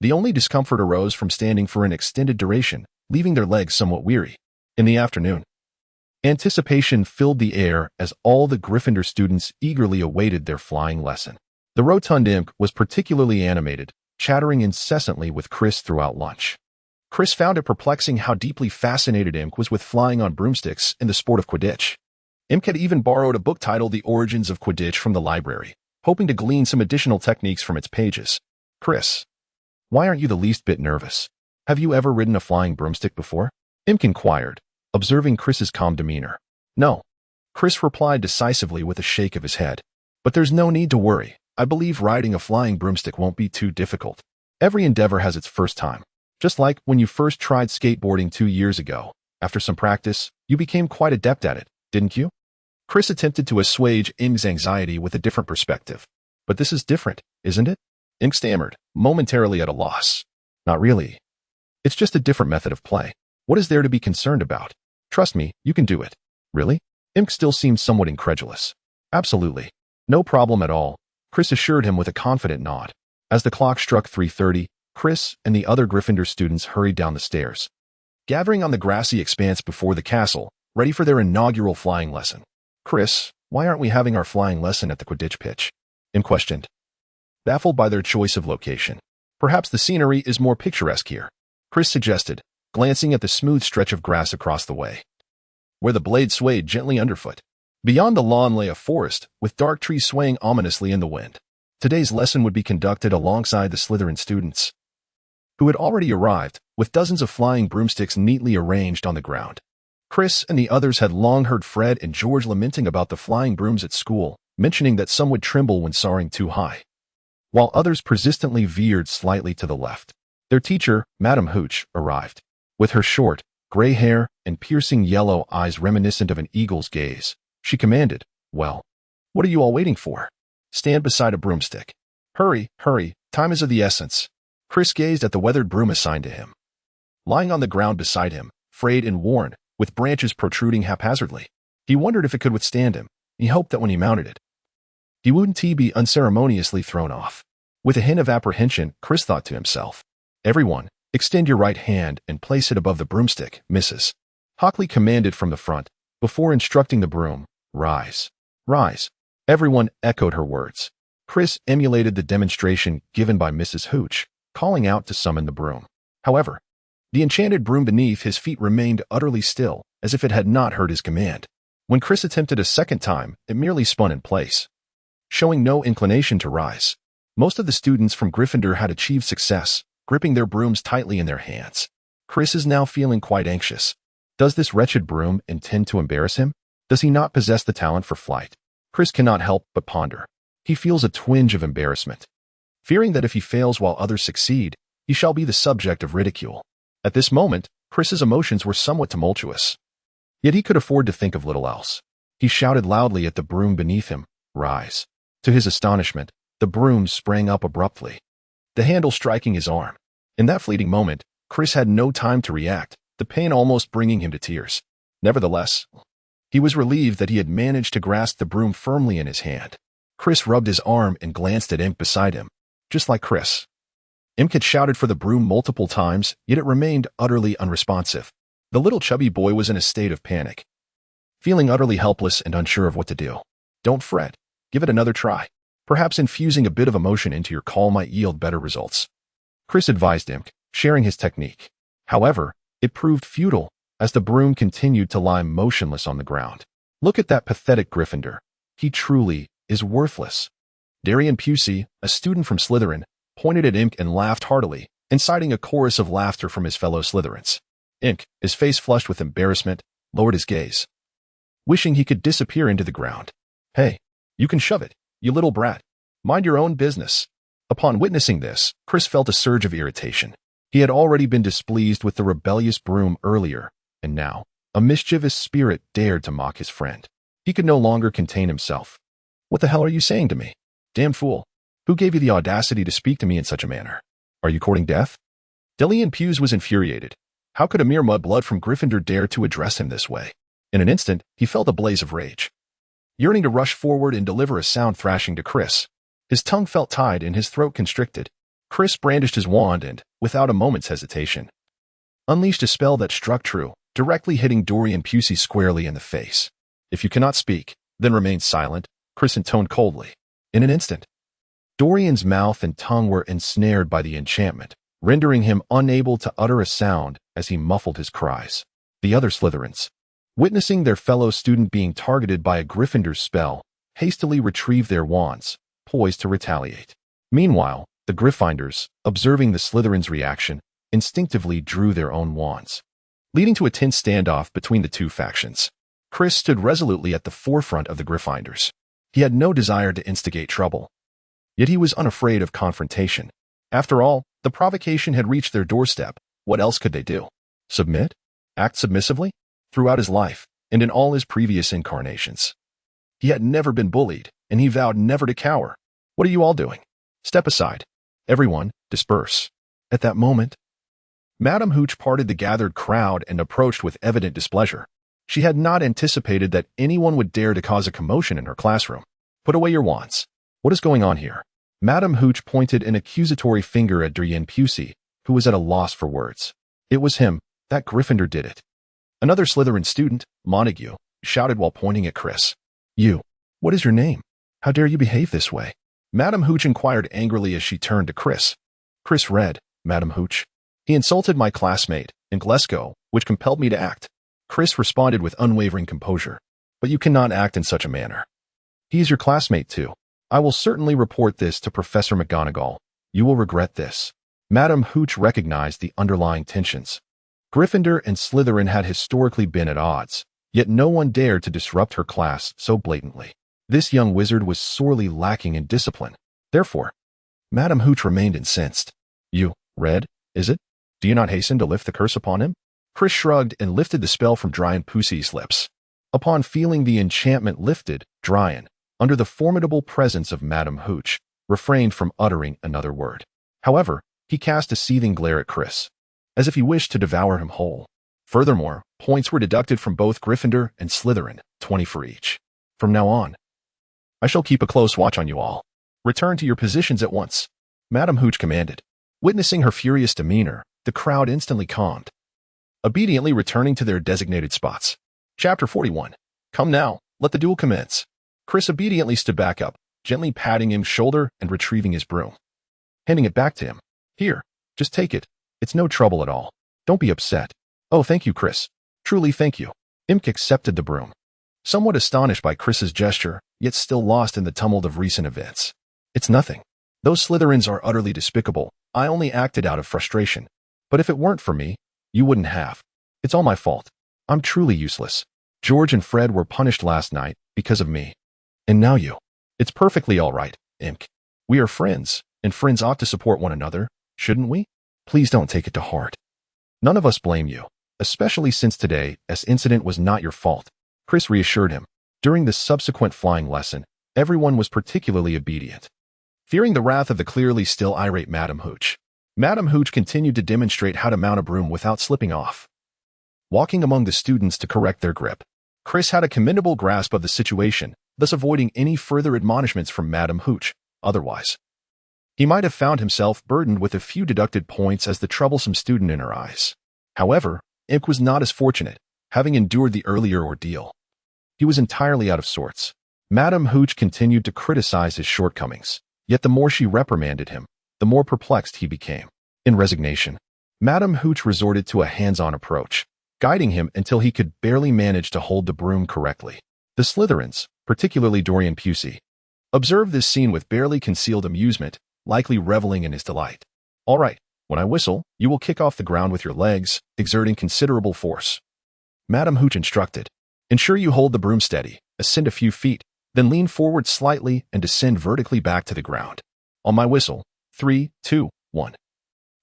The only discomfort arose from standing for an extended duration, leaving their legs somewhat weary. In the afternoon, anticipation filled the air as all the Gryffindor students eagerly awaited their flying lesson. The rotund imp was particularly animated, chattering incessantly with Chris throughout lunch. Chris found it perplexing how deeply fascinated Imp was with flying on broomsticks in the sport of Quidditch. Imp had even borrowed a book titled The Origins of Quidditch from the library, hoping to glean some additional techniques from its pages. Chris, why aren't you the least bit nervous? Have you ever ridden a flying broomstick before? Imp inquired, observing Chris's calm demeanor. No. Chris replied decisively with a shake of his head. But there's no need to worry. I believe riding a flying broomstick won't be too difficult. Every endeavor has its first time. Just like when you first tried skateboarding 2 years ago. After some practice, you became quite adept at it, didn't you? Chris attempted to assuage Imp's anxiety with a different perspective. But this is different, isn't it? Imp stammered, momentarily at a loss. Not really. It's just a different method of play. What is there to be concerned about? Trust me, you can do it. Really? Imp still seemed somewhat incredulous. Absolutely. No problem at all, Chris assured him with a confident nod. As the clock struck 3:30, Chris and the other Gryffindor students hurried down the stairs, gathering on the grassy expanse before the castle, ready for their inaugural flying lesson. Chris, why aren't we having our flying lesson at the Quidditch pitch? Imp questioned, baffled by their choice of location. Perhaps the scenery is more picturesque here, Chris suggested, glancing at the smooth stretch of grass across the way, where the blade swayed gently underfoot. Beyond the lawn lay a forest, with dark trees swaying ominously in the wind. Today's lesson would be conducted alongside the Slytherin students, who had already arrived, with dozens of flying broomsticks neatly arranged on the ground. Chris and the others had long heard Fred and George lamenting about the flying brooms at school, mentioning that some would tremble when soaring too high, while others persistently veered slightly to the left. Their teacher, Madame Hooch, arrived, with her short, gray hair and piercing yellow eyes reminiscent of an eagle's gaze. She commanded, well, what are you all waiting for? Stand beside a broomstick. Hurry, hurry, time is of the essence. Chris gazed at the weathered broom assigned to him, lying on the ground beside him, frayed and worn, with branches protruding haphazardly. He wondered if it could withstand him. He hoped that when he mounted it, he wouldn't be unceremoniously thrown off. With a hint of apprehension, Chris thought to himself, everyone, extend your right hand and place it above the broomstick, Mrs. Hockley commanded from the front, before instructing the broom, rise, rise. Everyone echoed her words. Chris emulated the demonstration given by Mrs. Hooch, calling out to summon the broom. However, the enchanted broom beneath his feet remained utterly still, as if it had not heard his command. When Chris attempted a second time, it merely spun in place, showing no inclination to rise. Most of the students from Gryffindor had achieved success, gripping their brooms tightly in their hands. Chris is now feeling quite anxious. Does this wretched broom intend to embarrass him? Does he not possess the talent for flight? Chris cannot help but ponder. He feels a twinge of embarrassment. fearing that if he fails while others succeed, he shall be the subject of ridicule. At this moment, Chris's emotions were somewhat tumultuous. Yet he could afford to think of little else. He shouted loudly at the broom beneath him, "Rise." To his astonishment, the broom sprang up abruptly, the handle striking his arm. In that fleeting moment, Chris had no time to react, the pain almost bringing him to tears. Nevertheless, he was relieved that he had managed to grasp the broom firmly in his hand. Chris rubbed his arm and glanced at Imp beside him. Just like Chris, Imp had shouted for the broom multiple times, yet it remained utterly unresponsive. The little chubby boy was in a state of panic, feeling utterly helpless and unsure of what to do. Don't fret. Give it another try. Perhaps infusing a bit of emotion into your call might yield better results, Chris advised Imp, sharing his technique. However, it proved futile, as the broom continued to lie motionless on the ground. Look at that pathetic Gryffindor. He truly is worthless. Darian Pusey, a student from Slytherin, pointed at Imp and laughed heartily, inciting a chorus of laughter from his fellow Slytherins. Imp, his face flushed with embarrassment, lowered his gaze, wishing he could disappear into the ground. Hey, you can shove it, you little brat. Mind your own business. Upon witnessing this, Chris felt a surge of irritation. He had already been displeased with the rebellious broom earlier, and now, a mischievous spirit dared to mock his friend. He could no longer contain himself. What the hell are you saying to me? Damn fool. Who gave you the audacity to speak to me in such a manner? Are you courting death? Delian Pewes was infuriated. How could a mere mudblood from Gryffindor dare to address him this way? In an instant, he felt a blaze of rage, yearning to rush forward and deliver a sound thrashing to Chris. His tongue felt tied and his throat constricted. Chris brandished his wand and, without a moment's hesitation, unleashed a spell that struck true, directly hitting Dorian Pusey squarely in the face. If you cannot speak, then remain silent, Chris intoned coldly. In an instant, Dorian's mouth and tongue were ensnared by the enchantment, rendering him unable to utter a sound as he muffled his cries. The other Slytherins, witnessing their fellow student being targeted by a Gryffindor's spell, hastily retrieved their wands, poised to retaliate. Meanwhile, the Gryffindors, observing the Slytherins' reaction, instinctively drew their own wands, leading to a tense standoff between the two factions. Chris stood resolutely at the forefront of the Gryffindors. He had no desire to instigate trouble, yet he was unafraid of confrontation. After all, the provocation had reached their doorstep. What else could they do? Submit? Act submissively? Throughout his life, and in all his previous incarnations, he had never been bullied, and he vowed never to cower. What are you all doing? Step aside. Everyone, disperse. At that moment, Madame Hooch parted the gathered crowd and approached with evident displeasure. She had not anticipated that anyone would dare to cause a commotion in her classroom. Put away your wands. What is going on here? Madame Hooch pointed an accusatory finger at Dorian Pusey, who was at a loss for words. It was him. That Gryffindor did it. Another Slytherin student, Montague, shouted while pointing at Chris. You. What is your name? How dare you behave this way? Madame Hooch inquired angrily as she turned to Chris. Chris read, Madame Hooch. He insulted my classmate, Inglesko, which compelled me to act. Chris responded with unwavering composure. But you cannot act in such a manner. He is your classmate too. I will certainly report this to Professor McGonagall. You will regret this. Madame Hooch recognized the underlying tensions. Gryffindor and Slytherin had historically been at odds, yet no one dared to disrupt her class so blatantly. This young wizard was sorely lacking in discipline. Therefore, Madame Hooch remained incensed. You, Red, is it? Do you not hasten to lift the curse upon him? Chris shrugged and lifted the spell from Dorian Pusey's lips. Upon feeling the enchantment lifted, Dorian, under the formidable presence of Madame Hooch, refrained from uttering another word. However, he cast a seething glare at Chris, as if he wished to devour him whole. Furthermore, points were deducted from both Gryffindor and Slytherin, 20 for each. From now on, I shall keep a close watch on you all. Return to your positions at once, Madame Hooch commanded. Witnessing her furious demeanor, the crowd instantly calmed, obediently returning to their designated spots. Chapter 41. Come now, let the duel commence. Chris obediently stood back up, gently patting him's shoulder and retrieving his broom, handing it back to him. Here, just take it. It's no trouble at all. Don't be upset. Oh, thank you, Chris. Truly thank you. Imk accepted the broom, somewhat astonished by Chris's gesture, yet still lost in the tumult of recent events. It's nothing. Those Slytherins are utterly despicable. I only acted out of frustration. But if it weren't for me, you wouldn't have. It's all my fault. I'm truly useless. George and Fred were punished last night because of me. And now you. It's perfectly all right, Imk. We are friends, and friends ought to support one another, shouldn't we? Please don't take it to heart. None of us blame you, especially since today's incident was not your fault, Chris reassured him. During the subsequent flying lesson, everyone was particularly obedient. Fearing the wrath of the clearly still irate Madame Hooch, Madame Hooch continued to demonstrate how to mount a broom without slipping off. Walking among the students to correct their grip, Chris had a commendable grasp of the situation, thus avoiding any further admonishments from Madame Hooch. Otherwise, he might have found himself burdened with a few deducted points as the troublesome student in her eyes. However, Imk was not as fortunate, having endured the earlier ordeal. He was entirely out of sorts. Madame Hooch continued to criticize his shortcomings, yet the more she reprimanded him, the more perplexed he became. In resignation, Madame Hooch resorted to a hands-on approach, guiding him until he could barely manage to hold the broom correctly. The Slytherins, particularly Dorian Pusey, observed this scene with barely concealed amusement, likely reveling in his delight. All right, when I whistle, you will kick off the ground with your legs, exerting considerable force, Madame Hooch instructed. Ensure you hold the broom steady, ascend a few feet, then lean forward slightly and descend vertically back to the ground. On my whistle, 3, 2, 1.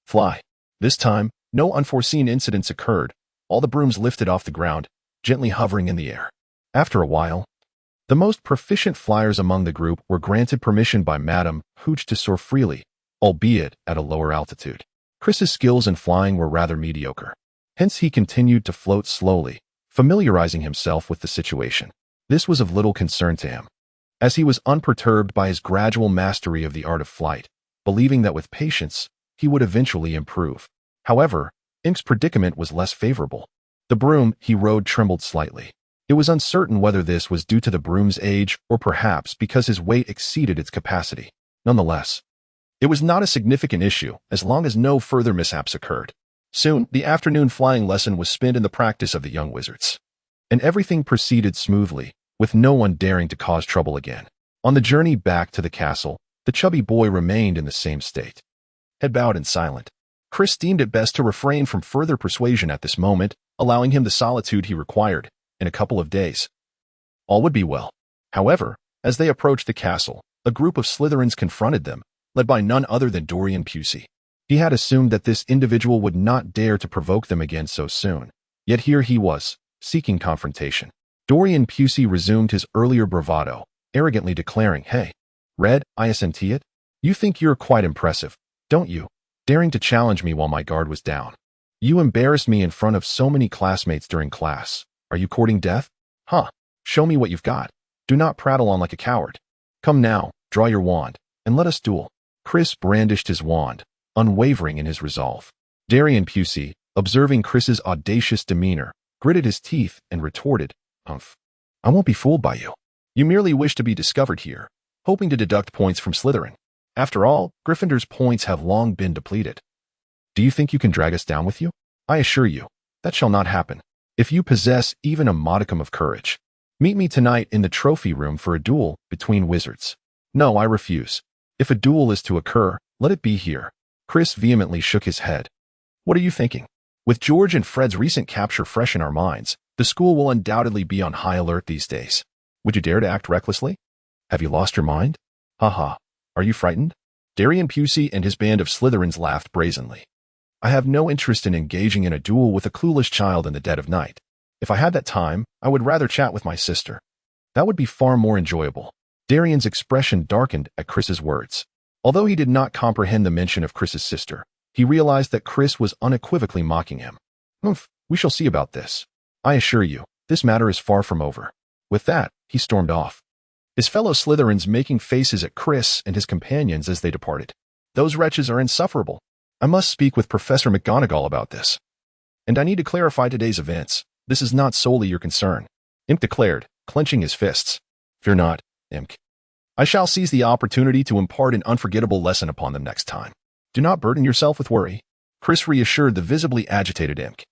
Fly. This time, no unforeseen incidents occurred. All the brooms lifted off the ground, gently hovering in the air. After a while, the most proficient flyers among the group were granted permission by Madame Hooch to soar freely, albeit at a lower altitude. Chris's skills in flying were rather mediocre. Hence he continued to float slowly, familiarizing himself with the situation. This was of little concern to him, as he was unperturbed by his gradual mastery of the art of flight, believing that with patience, he would eventually improve. However, Imk's predicament was less favorable. The broom he rode trembled slightly. It was uncertain whether this was due to the broom's age or perhaps because his weight exceeded its capacity. Nonetheless, it was not a significant issue as long as no further mishaps occurred. Soon, the afternoon flying lesson was spent in the practice of the young wizards, and everything proceeded smoothly, with no one daring to cause trouble again. On the journey back to the castle, the chubby boy remained in the same state, head bowed and silent. Chris deemed it best to refrain from further persuasion at this moment, allowing him the solitude he required. In a couple of days, all would be well. However, as they approached the castle, a group of Slytherins confronted them, led by none other than Dorian Pusey. He had assumed that this individual would not dare to provoke them again so soon, yet here he was, seeking confrontation. Dorian Pusey resumed his earlier bravado, arrogantly declaring, "Hey, Red, isn't it? You think you're quite impressive, don't you? Daring to challenge me while my guard was down. You embarrassed me in front of so many classmates during class. Are you courting death? Huh. Show me what you've got. Do not prattle on like a coward. Come now, draw your wand, and let us duel." Chris brandished his wand, unwavering in his resolve. Dorian Pusey, observing Chris's audacious demeanor, gritted his teeth and retorted, "Humph. I won't be fooled by you. You merely wish to be discovered here, hoping to deduct points from Slytherin. After all, Gryffindor's points have long been depleted. Do you think you can drag us down with you? I assure you, that shall not happen. If you possess even a modicum of courage, meet me tonight in the trophy room for a duel between wizards." "No, I refuse. If a duel is to occur, let it be here." Chris vehemently shook his head. "What are you thinking? With George and Fred's recent capture fresh in our minds, the school will undoubtedly be on high alert these days. Would you dare to act recklessly? Have you lost your mind? Ha. Are you frightened?" Dorian Pusey and his band of Slytherins laughed brazenly. "I have no interest in engaging in a duel with a clueless child in the dead of night. If I had that time, I would rather chat with my sister. That would be far more enjoyable." Darian's expression darkened at Chris's words. Although he did not comprehend the mention of Chris's sister, he realized that Chris was unequivocally mocking him. "Humph, we shall see about this. I assure you, this matter is far from over." With that, he stormed off, his fellow Slytherins making faces at Chris and his companions as they departed. "Those wretches are insufferable. I must speak with Professor McGonagall about this. And I need to clarify today's events. This is not solely your concern," Imk declared, clenching his fists. "Fear not, Imk. I shall seize the opportunity to impart an unforgettable lesson upon them next time. Do not burden yourself with worry," Chris reassured the visibly agitated Imk.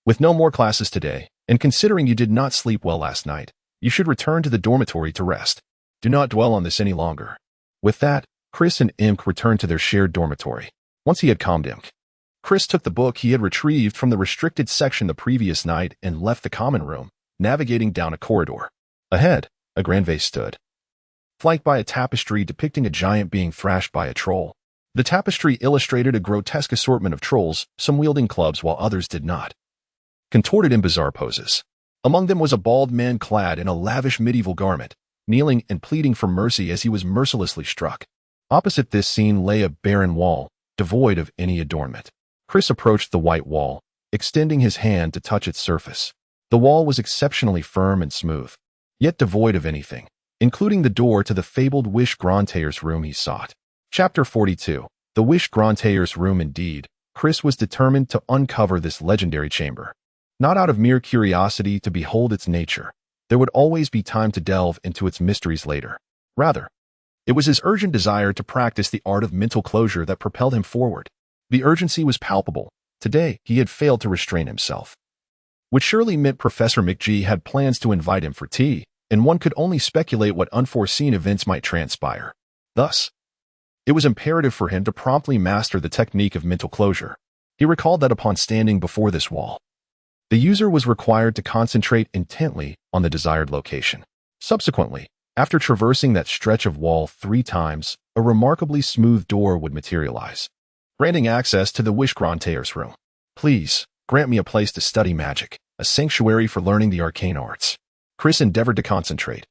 "With no more classes today, and considering you did not sleep well last night, you should return to the dormitory to rest. Do not dwell on this any longer." With that, Chris and Imk returned to their shared dormitory. Once he had calmed Imk, Chris took the book he had retrieved from the restricted section the previous night and left the common room, navigating down a corridor. Ahead, a grand vase stood, flanked by a tapestry depicting a giant being thrashed by a troll. The tapestry illustrated a grotesque assortment of trolls, some wielding clubs while others did not. Contorted in bizarre poses. Among them was a bald man clad in a lavish medieval garment, kneeling and pleading for mercy as he was mercilessly struck. Opposite this scene lay a barren wall, devoid of any adornment. Chris approached the white wall, extending his hand to touch its surface. The wall was exceptionally firm and smooth, yet devoid of anything, including the door to the fabled Wish Grantayer's room he sought. Chapter 42. The Wish Grantayer's room. Indeed, Chris was determined to uncover this legendary chamber. Not out of mere curiosity to behold its nature. There would always be time to delve into its mysteries later. Rather, it was his urgent desire to practice the art of mental closure that propelled him forward. The urgency was palpable. Today, he had failed to restrain himself. Which surely meant Professor McGee had plans to invite him for tea, and one could only speculate what unforeseen events might transpire. Thus, it was imperative for him to promptly master the technique of mental closure. He recalled that upon standing before this wall, the user was required to concentrate intently on the desired location. Subsequently, after traversing that stretch of wall 3 times, a remarkably smooth door would materialize, granting access to the Wish Grantayer's room. Please, grant me a place to study magic, a sanctuary for learning the arcane arts. Chris endeavored to concentrate,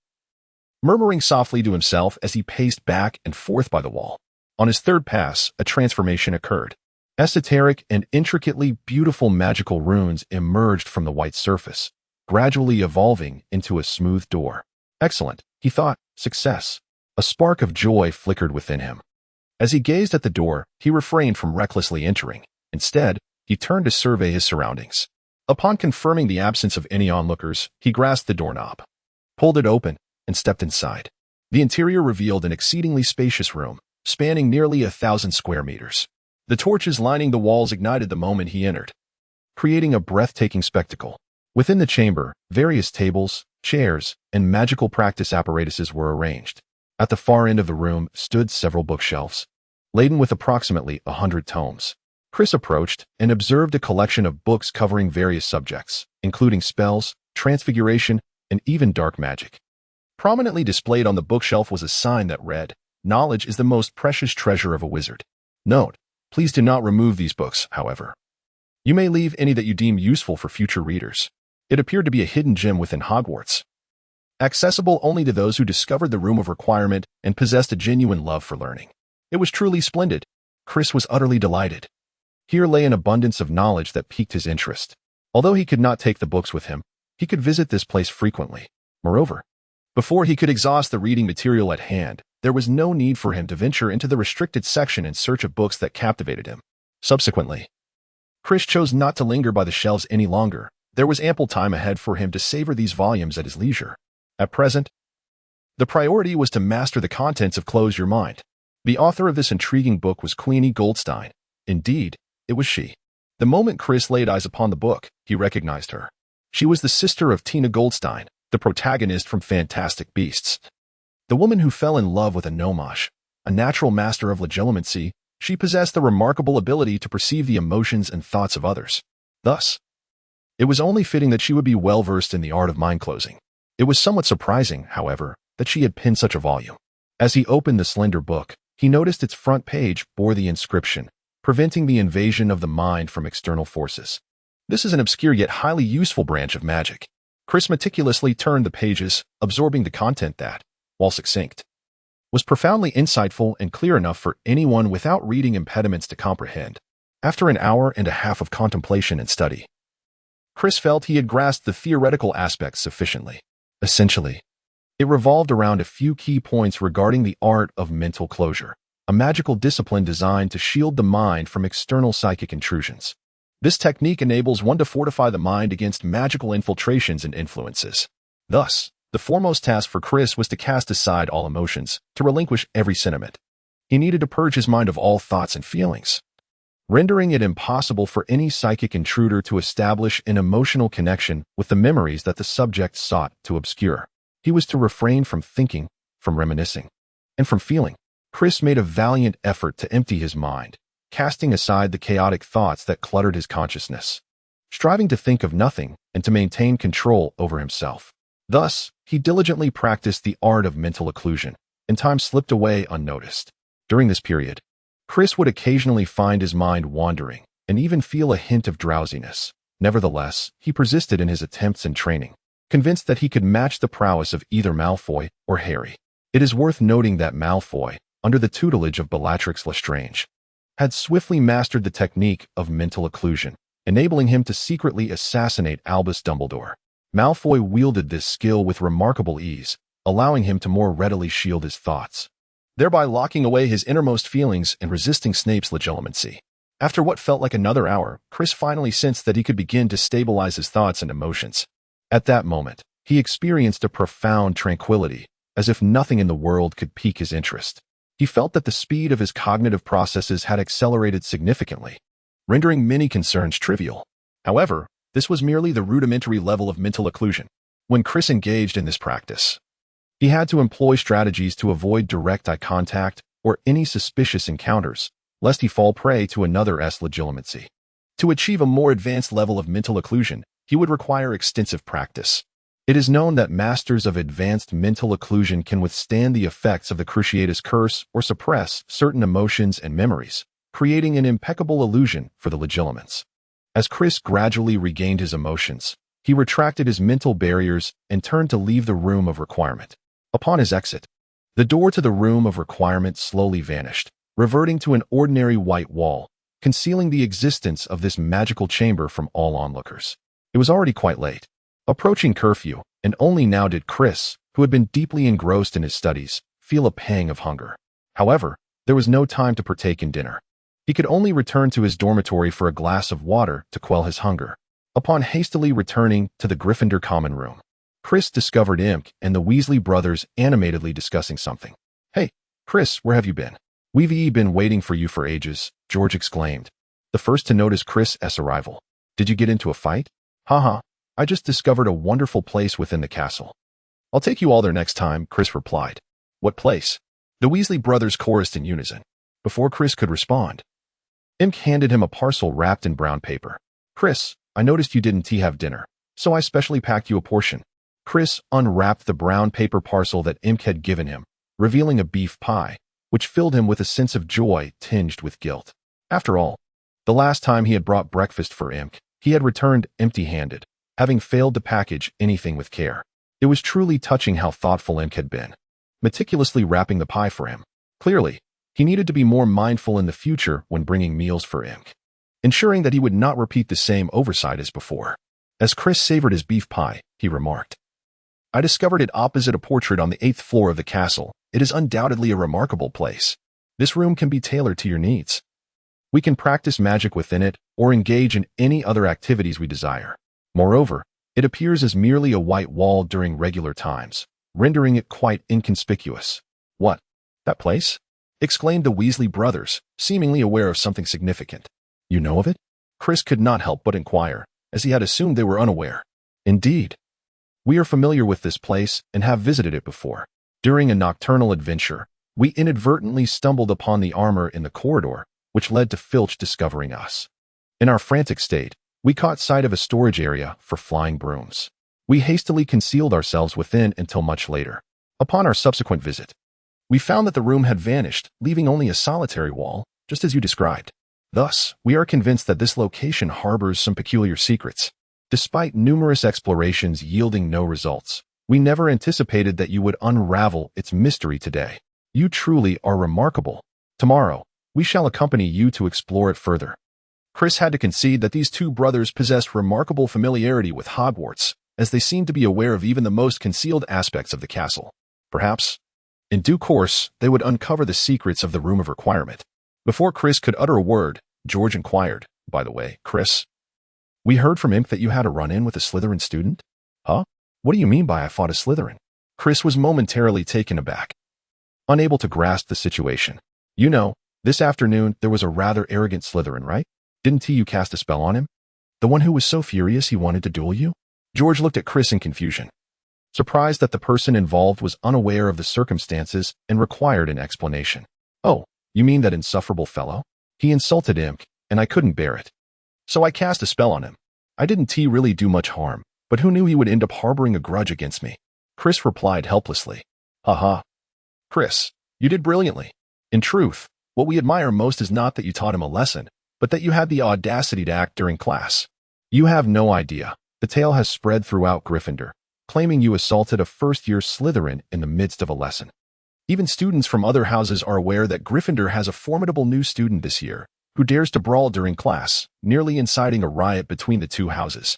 murmuring softly to himself as he paced back and forth by the wall. On his third pass, a transformation occurred. Esoteric and intricately beautiful magical runes emerged from the white surface, gradually evolving into a smooth door. Excellent, he thought. Success. A spark of joy flickered within him. As he gazed at the door, he refrained from recklessly entering. Instead, he turned to survey his surroundings. Upon confirming the absence of any onlookers, he grasped the doorknob, pulled it open, and stepped inside. The interior revealed an exceedingly spacious room, spanning nearly 1,000 square meters. The torches lining the walls ignited the moment he entered, creating a breathtaking spectacle. Within the chamber, various tables, chairs, and magical practice apparatuses were arranged. At the far end of the room stood several bookshelves, laden with approximately 100 tomes. Chris approached and observed a collection of books covering various subjects, including spells, transfiguration, and even dark magic. Prominently displayed on the bookshelf was a sign that read, "Knowledge is the most precious treasure of a wizard." Note: please do not remove these books, however. You may leave any that you deem useful for future readers. It appeared to be a hidden gem within Hogwarts, accessible only to those who discovered the room of requirement and possessed a genuine love for learning. It was truly splendid. Chris was utterly delighted. Here lay an abundance of knowledge that piqued his interest. Although he could not take the books with him, he could visit this place frequently. Moreover, before he could exhaust the reading material at hand, there was no need for him to venture into the restricted section in search of books that captivated him. Subsequently, Chris chose not to linger by the shelves any longer. There was ample time ahead for him to savor these volumes at his leisure. At present, the priority was to master the contents of Close Your Mind. The author of this intriguing book was Queenie Goldstein. Indeed, it was she. The moment Chris laid eyes upon the book, he recognized her. She was the sister of Tina Goldstein, the protagonist from Fantastic Beasts. The woman who fell in love with a gnomash, a natural master of legilimency. She possessed the remarkable ability to perceive the emotions and thoughts of others. Thus, it was only fitting that she would be well-versed in the art of mind-closing. It was somewhat surprising, however, that she had penned such a volume. As he opened the slender book, he noticed its front page bore the inscription, "Preventing the invasion of the mind from external forces." This is an obscure yet highly useful branch of magic. Chris meticulously turned the pages, absorbing the content that, while succinct, was profoundly insightful and clear enough for anyone without reading impediments to comprehend. After an hour and a half of contemplation and study, Chris felt he had grasped the theoretical aspects sufficiently. Essentially, it revolved around a few key points regarding the art of mental closure, a magical discipline designed to shield the mind from external psychic intrusions. This technique enables one to fortify the mind against magical infiltrations and influences. Thus, the foremost task for Chris was to cast aside all emotions, to relinquish every sentiment. He needed to purge his mind of all thoughts and feelings, rendering it impossible for any psychic intruder to establish an emotional connection with the memories that the subject sought to obscure. He was to refrain from thinking, from reminiscing, and from feeling. Chris made a valiant effort to empty his mind, casting aside the chaotic thoughts that cluttered his consciousness, striving to think of nothing and to maintain control over himself. Thus, he diligently practiced the art of mental occlusion, and time slipped away unnoticed. During this period, Chris would occasionally find his mind wandering and even feel a hint of drowsiness. Nevertheless, he persisted in his attempts and training, convinced that he could match the prowess of either Malfoy or Harry. It is worth noting that Malfoy, under the tutelage of Bellatrix Lestrange, had swiftly mastered the technique of mental occlusion, enabling him to secretly assassinate Albus Dumbledore. Malfoy wielded this skill with remarkable ease, allowing him to more readily shield his thoughts, thereby locking away his innermost feelings and resisting Snape's legitimacy. After what felt like another hour, Chris finally sensed that he could begin to stabilize his thoughts and emotions. At that moment, he experienced a profound tranquility, as if nothing in the world could pique his interest. He felt that the speed of his cognitive processes had accelerated significantly, rendering many concerns trivial. However, this was merely the rudimentary level of mental occlusion. When Chris engaged in this practice, he had to employ strategies to avoid direct eye contact or any suspicious encounters, lest he fall prey to another's legitimacy. To achieve a more advanced level of mental occlusion, he would require extensive practice. It is known that masters of advanced mental occlusion can withstand the effects of the Cruciatus Curse or suppress certain emotions and memories, creating an impeccable illusion for the legilimens. As Chris gradually regained his emotions, he retracted his mental barriers and turned to leave the room of requirement. Upon his exit, the door to the room of requirement slowly vanished, reverting to an ordinary white wall, concealing the existence of this magical chamber from all onlookers. It was already quite late, approaching curfew, and only now did Chris, who had been deeply engrossed in his studies, feel a pang of hunger. However, there was no time to partake in dinner. He could only return to his dormitory for a glass of water to quell his hunger. Upon hastily returning to the Gryffindor common room, Chris discovered Imk and the Weasley brothers animatedly discussing something. "Hey, Chris, where have you been? We've been waiting for you for ages," George exclaimed, the first to notice Chris's arrival. "Did you get into a fight?" "Haha, I just discovered a wonderful place within the castle." "I'll take you all there next time," Chris replied. "What place?" The Weasley brothers chorused in unison. Before Chris could respond, Imk handed him a parcel wrapped in brown paper. "Chris, I noticed you didn't have dinner, so I specially packed you a portion." Chris unwrapped the brown paper parcel that Imk had given him, revealing a beef pie, which filled him with a sense of joy tinged with guilt. After all, the last time he had brought breakfast for Imk, he had returned empty-handed, having failed to package anything with care. It was truly touching how thoughtful Imk had been, meticulously wrapping the pie for him. Clearly, he needed to be more mindful in the future when bringing meals for Imk, ensuring that he would not repeat the same oversight as before. As Chris savored his beef pie, he remarked, "I discovered it opposite a portrait on the 8th floor of the castle. It is undoubtedly a remarkable place. This room can be tailored to your needs. We can practice magic within it or engage in any other activities we desire. Moreover, it appears as merely a white wall during regular times, rendering it quite inconspicuous." "What? That place?" exclaimed the Weasley brothers, seemingly aware of something significant. "You know of it?" Chris could not help but inquire, as he had assumed they were unaware. "Indeed. We are familiar with this place and have visited it before. During a nocturnal adventure, we inadvertently stumbled upon the armor in the corridor, which led to Filch discovering us. In our frantic state, we caught sight of a storage area for flying brooms. We hastily concealed ourselves within until much later. Upon our subsequent visit, we found that the room had vanished, leaving only a solitary wall, just as you described. Thus, we are convinced that this location harbors some peculiar secrets. Despite numerous explorations yielding no results, we never anticipated that you would unravel its mystery today. You truly are remarkable. Tomorrow, we shall accompany you to explore it further." Chris had to concede that these two brothers possessed remarkable familiarity with Hogwarts, as they seemed to be aware of even the most concealed aspects of the castle. Perhaps, in due course, they would uncover the secrets of the Room of Requirement. Before Chris could utter a word, George inquired, "By the way, Chris, we heard from Imp that you had a run-in with a Slytherin student." "Huh? What do you mean by I fought a Slytherin?" Chris was momentarily taken aback, unable to grasp the situation. "You know, this afternoon there was a rather arrogant Slytherin, right? Didn't you cast a spell on him? The one who was so furious he wanted to duel you?" George looked at Chris in confusion, surprised that the person involved was unaware of the circumstances and required an explanation. "Oh, you mean that insufferable fellow? He insulted Imp, and I couldn't bear it. So I cast a spell on him. I didn't really do much harm, but who knew he would end up harboring a grudge against me?" Chris replied helplessly. "Haha. Chris, you did brilliantly. In truth, What we admire most is not that you taught him a lesson, but that you had the audacity to act during class. You have no idea. The tale has spread throughout Gryffindor, claiming you assaulted a first-year Slytherin in the midst of a lesson. Even students from other houses are aware that Gryffindor has a formidable new student this year, who dares to brawl during class, nearly inciting a riot between the two houses.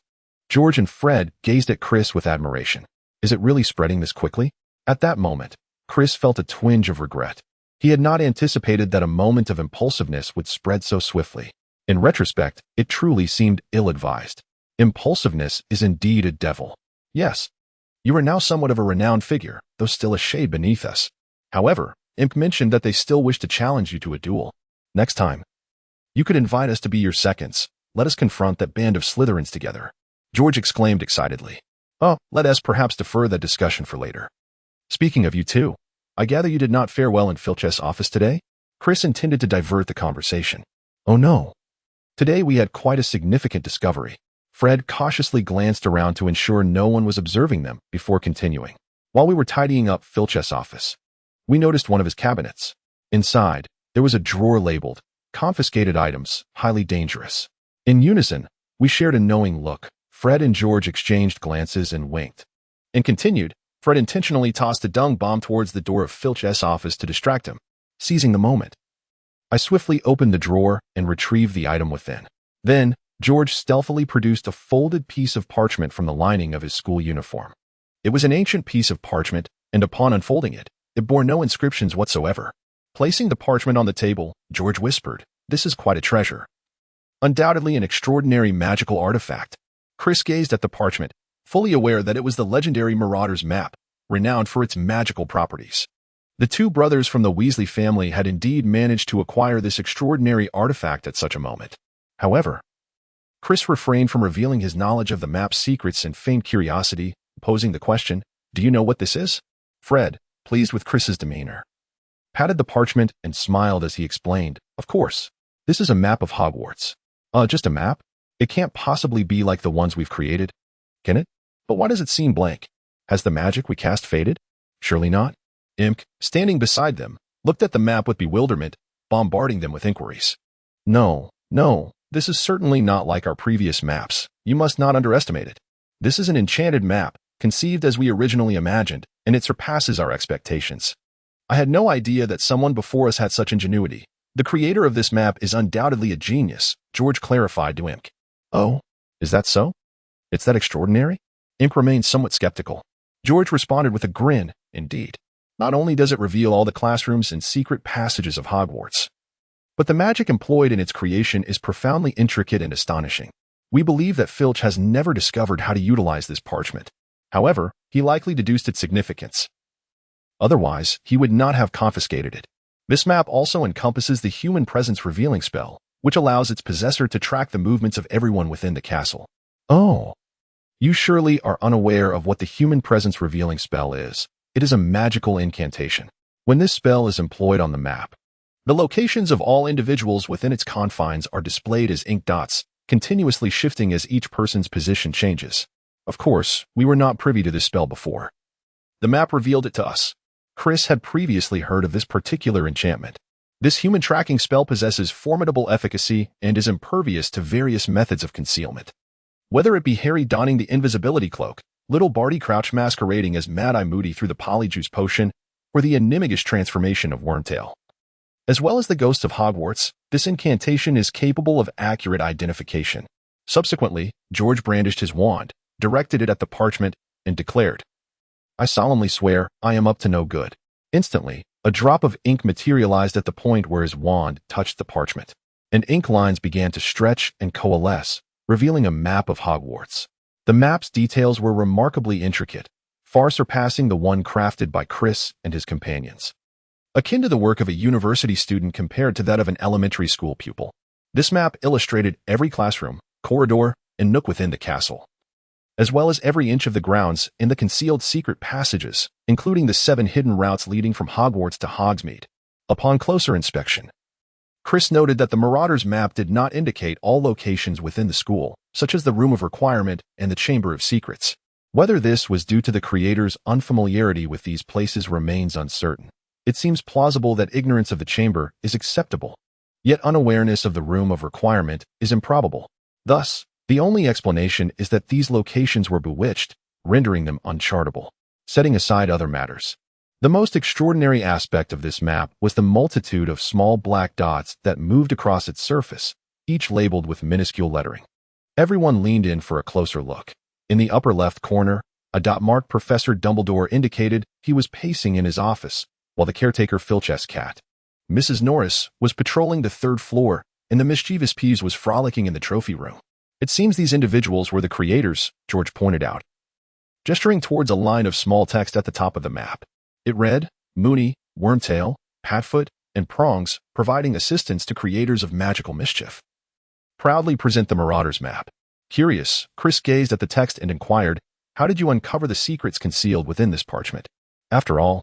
George and Fred gazed at Chris with admiration. Is it really spreading this quickly? At that moment, Chris felt a twinge of regret. He had not anticipated that a moment of impulsiveness would spread so swiftly. In retrospect, it truly seemed ill-advised. Impulsiveness is indeed a devil. Yes, you are now somewhat of a renowned figure, though still a shade beneath us. However, Imp mentioned that they still wish to challenge you to a duel. Next time, you could invite us to be your seconds. Let us confront that band of Slytherins together. George exclaimed excitedly. Oh, let us perhaps defer that discussion for later. Speaking of you two, I gather you did not fare well in Filch's office today? Chris intended to divert the conversation. Oh no. Today we had quite a significant discovery. Fred cautiously glanced around to ensure no one was observing them before continuing. While we were tidying up Filch's office, we noticed one of his cabinets. Inside, there was a drawer labeled, confiscated items, highly dangerous. In unison, we shared a knowing look. Fred and George exchanged glances and winked. And continued, Fred intentionally tossed a dung bomb towards the door of Filch's office to distract him, seizing the moment. I swiftly opened the drawer and retrieved the item within. Then, George stealthily produced a folded piece of parchment from the lining of his school uniform. It was an ancient piece of parchment, and upon unfolding it, it bore no inscriptions whatsoever. Placing the parchment on the table, George whispered, "This is quite a treasure. Undoubtedly an extraordinary magical artifact." Chris gazed at the parchment, fully aware that it was the legendary Marauder's map, renowned for its magical properties. The two brothers from the Weasley family had indeed managed to acquire this extraordinary artifact at such a moment. However, Chris refrained from revealing his knowledge of the map's secrets and feigned curiosity, posing the question, "Do you know what this is?" Fred, pleased with Chris's demeanor, patted the parchment and smiled as he explained, "Of course, this is a map of Hogwarts." Just a map? It can't possibly be like the ones we've created, can it? But why does it seem blank? Has the magic we cast faded? Surely not. Imp, standing beside them, looked at the map with bewilderment, bombarding them with inquiries. No, this is certainly not like our previous maps. You must not underestimate it. This is an enchanted map, conceived as we originally imagined, and it surpasses our expectations. I had no idea that someone before us had such ingenuity. The creator of this map is undoubtedly a genius, George clarified to Imp. Oh, is that so? It's that extraordinary? Imp remained somewhat skeptical. George responded with a grin, indeed. Not only does it reveal all the classrooms and secret passages of Hogwarts, but the magic employed in its creation is profoundly intricate and astonishing. We believe that Filch has never discovered how to utilize this parchment. However, he likely deduced its significance. Otherwise, he would not have confiscated it. This map also encompasses the human presence revealing spell, which allows its possessor to track the movements of everyone within the castle. Oh, you surely are unaware of what the human presence revealing spell is. It is a magical incantation. When this spell is employed on the map, the locations of all individuals within its confines are displayed as ink dots, continuously shifting as each person's position changes. Of course, we were not privy to this spell before. The map revealed it to us. Chris had previously heard of this particular enchantment. This human tracking spell possesses formidable efficacy and is impervious to various methods of concealment. Whether it be Harry donning the invisibility cloak, little Barty Crouch masquerading as Mad-Eye Moody through the Polyjuice potion, or the enigmatic transformation of Wormtail. As well as the ghosts of Hogwarts, this incantation is capable of accurate identification. Subsequently, George brandished his wand, directed it at the parchment, and declared, "I solemnly swear I am up to no good." Instantly, a drop of ink materialized at the point where his wand touched the parchment, and ink lines began to stretch and coalesce, revealing a map of Hogwarts. The map's details were remarkably intricate, far surpassing the one crafted by Chris and his companions. Akin to the work of a university student compared to that of an elementary school pupil, this map illustrated every classroom, corridor, and nook within the castle, as well as every inch of the grounds and the concealed secret passages, including the 7 hidden routes leading from Hogwarts to Hogsmeade. Upon closer inspection, Chris noted that the Marauder's map did not indicate all locations within the school, such as the Room of Requirement and the Chamber of Secrets. Whether this was due to the creator's unfamiliarity with these places remains uncertain. It seems plausible that ignorance of the chamber is acceptable, yet unawareness of the room of requirement is improbable. Thus, the only explanation is that these locations were bewitched, rendering them unchartable. Setting aside other matters, the most extraordinary aspect of this map was the multitude of small black dots that moved across its surface, each labeled with minuscule lettering. Everyone leaned in for a closer look. In the upper left corner, a dot marked Professor Dumbledore indicated he was pacing in his office, while the caretaker Filch's cat, Mrs. Norris, was patrolling the third floor, and the mischievous Peeves was frolicking in the trophy room. It seems these individuals were the creators, George pointed out, gesturing towards a line of small text at the top of the map. It read, Moony, Wormtail, Patfoot, and Prongs, providing assistance to creators of magical mischief. Proudly present the Marauders map. Curious, Chris gazed at the text and inquired, how did you uncover the secrets concealed within this parchment? After all,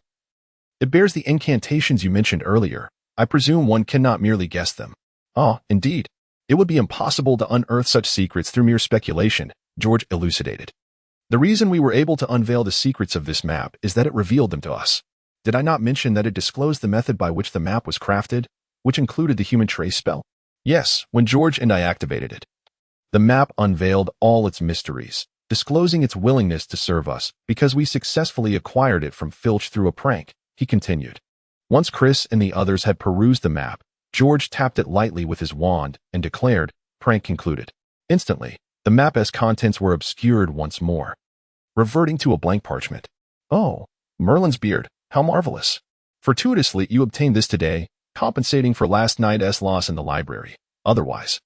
it bears the incantations you mentioned earlier. I presume one cannot merely guess them. Ah, indeed. It would be impossible to unearth such secrets through mere speculation, George elucidated. The reason we were able to unveil the secrets of this map is that it revealed them to us. Did I not mention that it disclosed the method by which the map was crafted, which included the human trace spell? Yes, when George and I activated it. The map unveiled all its mysteries, disclosing its willingness to serve us because we successfully acquired it from Filch through a prank, he continued. Once Chris and the others had perused the map, George tapped it lightly with his wand and declared, prank concluded. Instantly, the map's contents were obscured once more, reverting to a blank parchment. Oh, Merlin's beard, how marvelous. Fortuitously, you obtained this today, compensating for last night's loss in the library. Otherwise,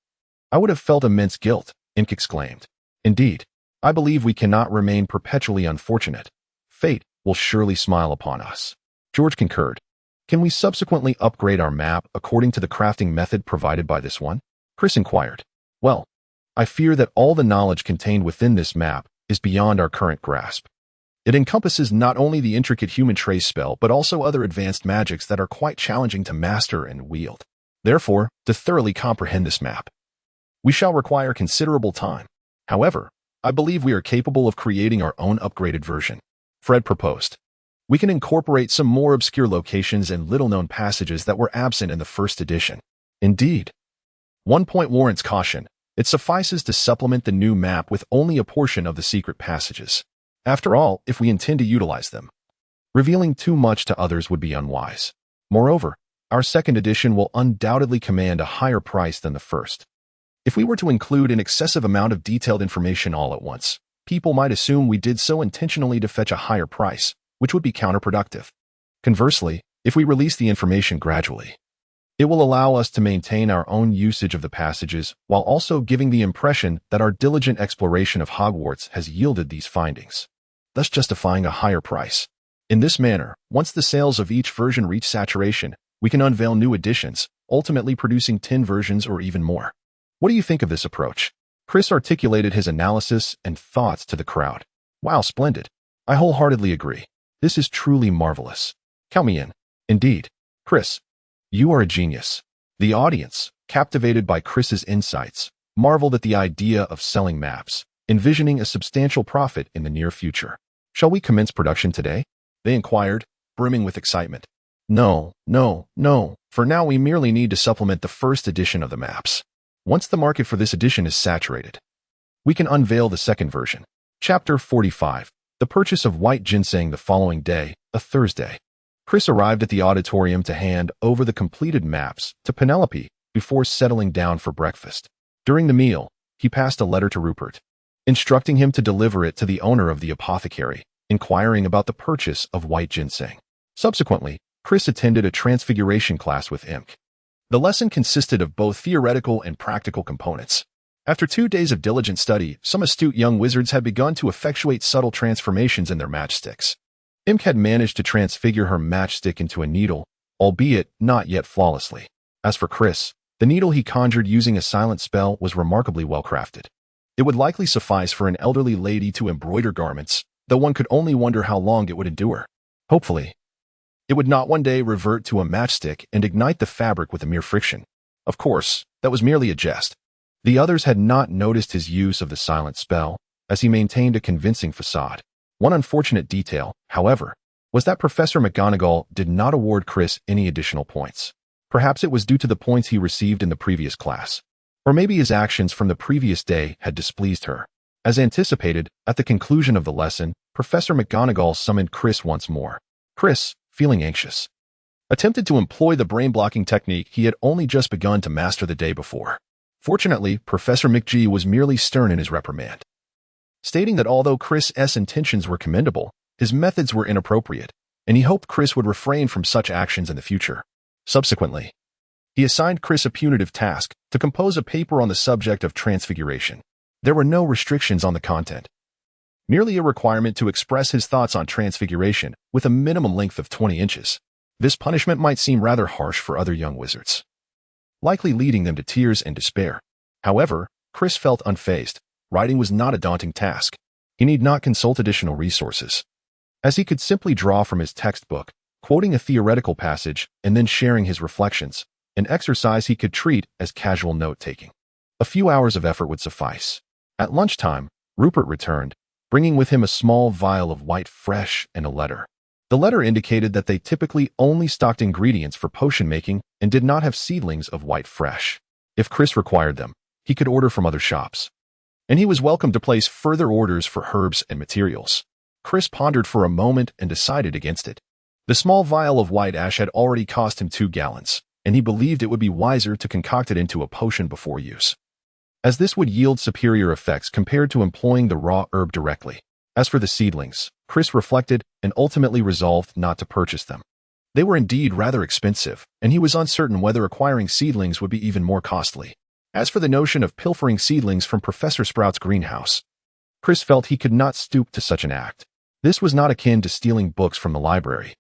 I would have felt immense guilt, Imk exclaimed. Indeed, I believe we cannot remain perpetually unfortunate. Fate will surely smile upon us. George concurred. Can we subsequently upgrade our map according to the crafting method provided by this one? Chris inquired. Well, I fear that all the knowledge contained within this map is beyond our current grasp. It encompasses not only the intricate human trace spell, but also other advanced magics that are quite challenging to master and wield. Therefore, to thoroughly comprehend this map, we shall require considerable time. However, I believe we are capable of creating our own upgraded version. Fred proposed. We can incorporate some more obscure locations and little-known passages that were absent in the first edition. Indeed. One point warrants caution. It suffices to supplement the new map with only a portion of the secret passages. After all, if we intend to utilize them, revealing too much to others would be unwise. Moreover, our second edition will undoubtedly command a higher price than the first. If we were to include an excessive amount of detailed information all at once, people might assume we did so intentionally to fetch a higher price, which would be counterproductive. Conversely, if we release the information gradually, it will allow us to maintain our own usage of the passages while also giving the impression that our diligent exploration of Hogwarts has yielded these findings, thus justifying a higher price. In this manner, once the sales of each version reach saturation, we can unveil new editions, ultimately producing 10 versions or even more. What do you think of this approach? Chris articulated his analysis and thoughts to the crowd. Wow, splendid. I wholeheartedly agree. This is truly marvelous. Count me in. Indeed. Chris, you are a genius. The audience, captivated by Chris's insights, marveled at the idea of selling maps, envisioning a substantial profit in the near future. Shall we commence production today? They inquired, brimming with excitement. No. For now, we merely need to supplement the first edition of the maps. Once the market for this edition is saturated, we can unveil the second version. Chapter 45. The purchase of white ginseng the following day, a Thursday. Chris arrived at the auditorium to hand over the completed maps to Penelope before settling down for breakfast. During the meal, he passed a letter to Rupert, instructing him to deliver it to the owner of the apothecary, inquiring about the purchase of white ginseng. Subsequently, Chris attended a transfiguration class with Imk. The lesson consisted of both theoretical and practical components. After 2 days of diligent study, some astute young wizards had begun to effectuate subtle transformations in their matchsticks. Imk had managed to transfigure her matchstick into a needle, albeit not yet flawlessly. As for Chris, the needle he conjured using a silent spell was remarkably well crafted. It would likely suffice for an elderly lady to embroider garments, though one could only wonder how long it would endure. Hopefully, it would not one day revert to a matchstick and ignite the fabric with a mere friction. Of course, that was merely a jest. The others had not noticed his use of the silent spell, as he maintained a convincing facade. One unfortunate detail, however, was that Professor McGonagall did not award Chris any additional points. Perhaps it was due to the points he received in the previous class. Or maybe his actions from the previous day had displeased her. As anticipated, at the conclusion of the lesson, Professor McGonagall summoned Chris once more. Chris, feeling anxious, attempted to employ the brain-blocking technique he had only just begun to master the day before. Fortunately, Professor McG was merely stern in his reprimand, stating that although Chris's intentions were commendable, his methods were inappropriate, and he hoped Chris would refrain from such actions in the future. Subsequently, he assigned Chris a punitive task to compose a paper on the subject of transfiguration. There were no restrictions on the content, merely a requirement to express his thoughts on transfiguration with a minimum length of 20 inches. This punishment might seem rather harsh for other young wizards, likely leading them to tears and despair. However, Chris felt unfazed. Writing was not a daunting task. He need not consult additional resources, as he could simply draw from his textbook, quoting a theoretical passage and then sharing his reflections, an exercise he could treat as casual note-taking. A few hours of effort would suffice. At lunchtime, Rupert returned, bringing with him a small vial of white fresh and a letter. The letter indicated that they typically only stocked ingredients for potion making and did not have seedlings of white fresh. If Chris required them, he could order from other shops, and he was welcome to place further orders for herbs and materials. Chris pondered for a moment and decided against it. The small vial of white ash had already cost him 2 gallons, and he believed it would be wiser to concoct it into a potion before use, as this would yield superior effects compared to employing the raw herb directly. As for the seedlings, Chris reflected and ultimately resolved not to purchase them. They were indeed rather expensive, and he was uncertain whether acquiring seedlings would be even more costly. As for the notion of pilfering seedlings from Professor Sprout's greenhouse, Chris felt he could not stoop to such an act. This was not akin to stealing books from the library.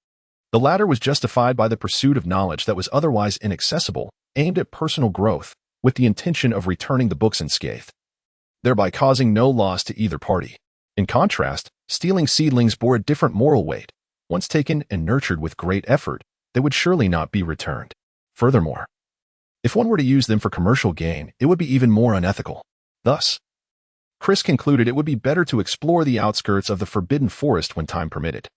The latter was justified by the pursuit of knowledge that was otherwise inaccessible, aimed at personal growth, with the intention of returning the books unscathed, thereby causing no loss to either party. In contrast, stealing seedlings bore a different moral weight. Once taken and nurtured with great effort, they would surely not be returned. Furthermore, if one were to use them for commercial gain, it would be even more unethical. Thus, Chris concluded it would be better to explore the outskirts of the Forbidden Forest when time permitted.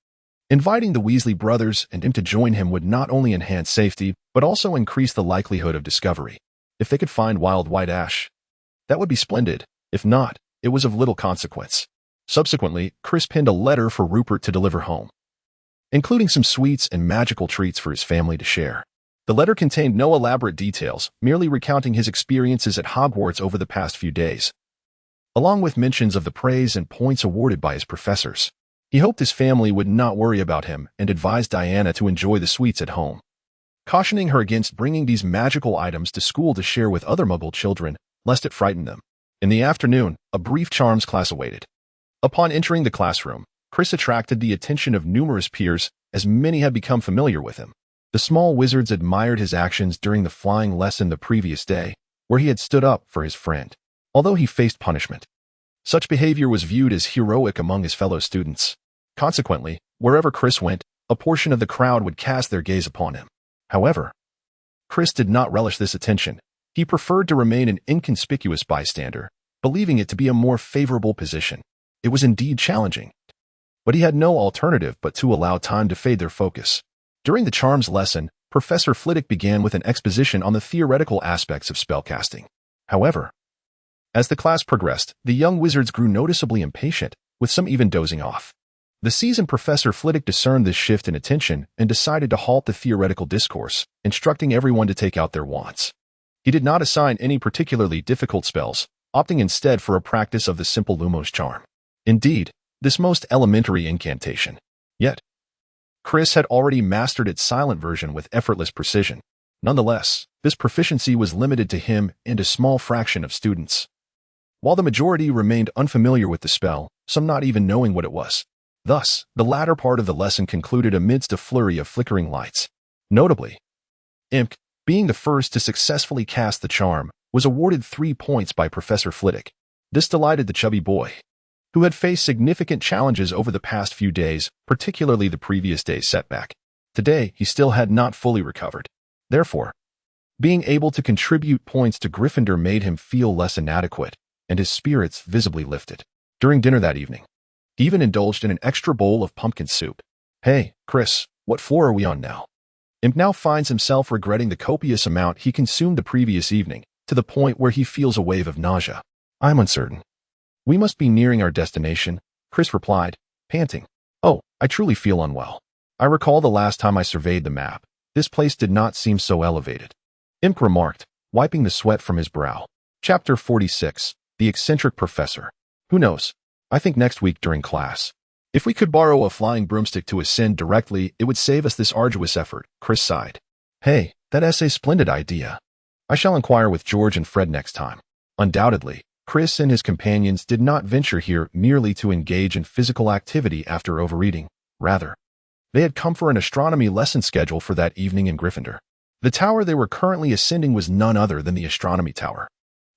Inviting the Weasley brothers and him to join him would not only enhance safety, but also increase the likelihood of discovery. If they could find wild white ash, that would be splendid. If not, it was of little consequence. Subsequently, Chris penned a letter for Rupert to deliver home, including some sweets and magical treats for his family to share. The letter contained no elaborate details, merely recounting his experiences at Hogwarts over the past few days, along with mentions of the praise and points awarded by his professors. He hoped his family would not worry about him and advised Diana to enjoy the sweets at home, cautioning her against bringing these magical items to school to share with other Muggle children, lest it frighten them. In the afternoon, a brief charms class awaited. Upon entering the classroom, Chris attracted the attention of numerous peers, as many had become familiar with him. The small wizards admired his actions during the flying lesson the previous day, where he had stood up for his friend, although he faced punishment. Such behavior was viewed as heroic among his fellow students. Consequently, wherever Chris went, a portion of the crowd would cast their gaze upon him. However, Chris did not relish this attention. He preferred to remain an inconspicuous bystander, believing it to be a more favorable position. It was indeed challenging, but he had no alternative but to allow time to fade their focus. During the charms lesson, Professor Flitwick began with an exposition on the theoretical aspects of spellcasting. However, as the class progressed, the young wizards grew noticeably impatient, with some even dozing off. The seasoned Professor Flitwick discerned this shift in attention and decided to halt the theoretical discourse, instructing everyone to take out their wands. He did not assign any particularly difficult spells, opting instead for a practice of the simple Lumos charm. Indeed, this most elementary incantation. Yet, Chris had already mastered its silent version with effortless precision. Nonetheless, this proficiency was limited to him and a small fraction of students, while the majority remained unfamiliar with the spell, some not even knowing what it was. Thus, the latter part of the lesson concluded amidst a flurry of flickering lights. Notably, Imk, being the first to successfully cast the charm, was awarded 3 points by Professor Flitwick. This delighted the chubby boy, who had faced significant challenges over the past few days, particularly the previous day's setback. Today, he still had not fully recovered. Therefore, being able to contribute points to Gryffindor made him feel less inadequate, and his spirits visibly lifted. During dinner that evening, he even indulged in an extra bowl of pumpkin soup. Hey, Chris, what floor are we on now? Imp now finds himself regretting the copious amount he consumed the previous evening, to the point where he feels a wave of nausea. I'm uncertain. We must be nearing our destination, Chris replied, panting. Oh, I truly feel unwell. I recall the last time I surveyed the map. This place did not seem so elevated. Imp remarked, wiping the sweat from his brow. Chapter 46, The Eccentric Professor. Who knows? I think next week during class. If we could borrow a flying broomstick to ascend directly, it would save us this arduous effort, Chris sighed. Hey, that's a splendid idea. I shall inquire with George and Fred next time. Undoubtedly, Chris and his companions did not venture here merely to engage in physical activity after overeating. Rather, they had come for an astronomy lesson schedule for that evening in Gryffindor. The tower they were currently ascending was none other than the Astronomy Tower.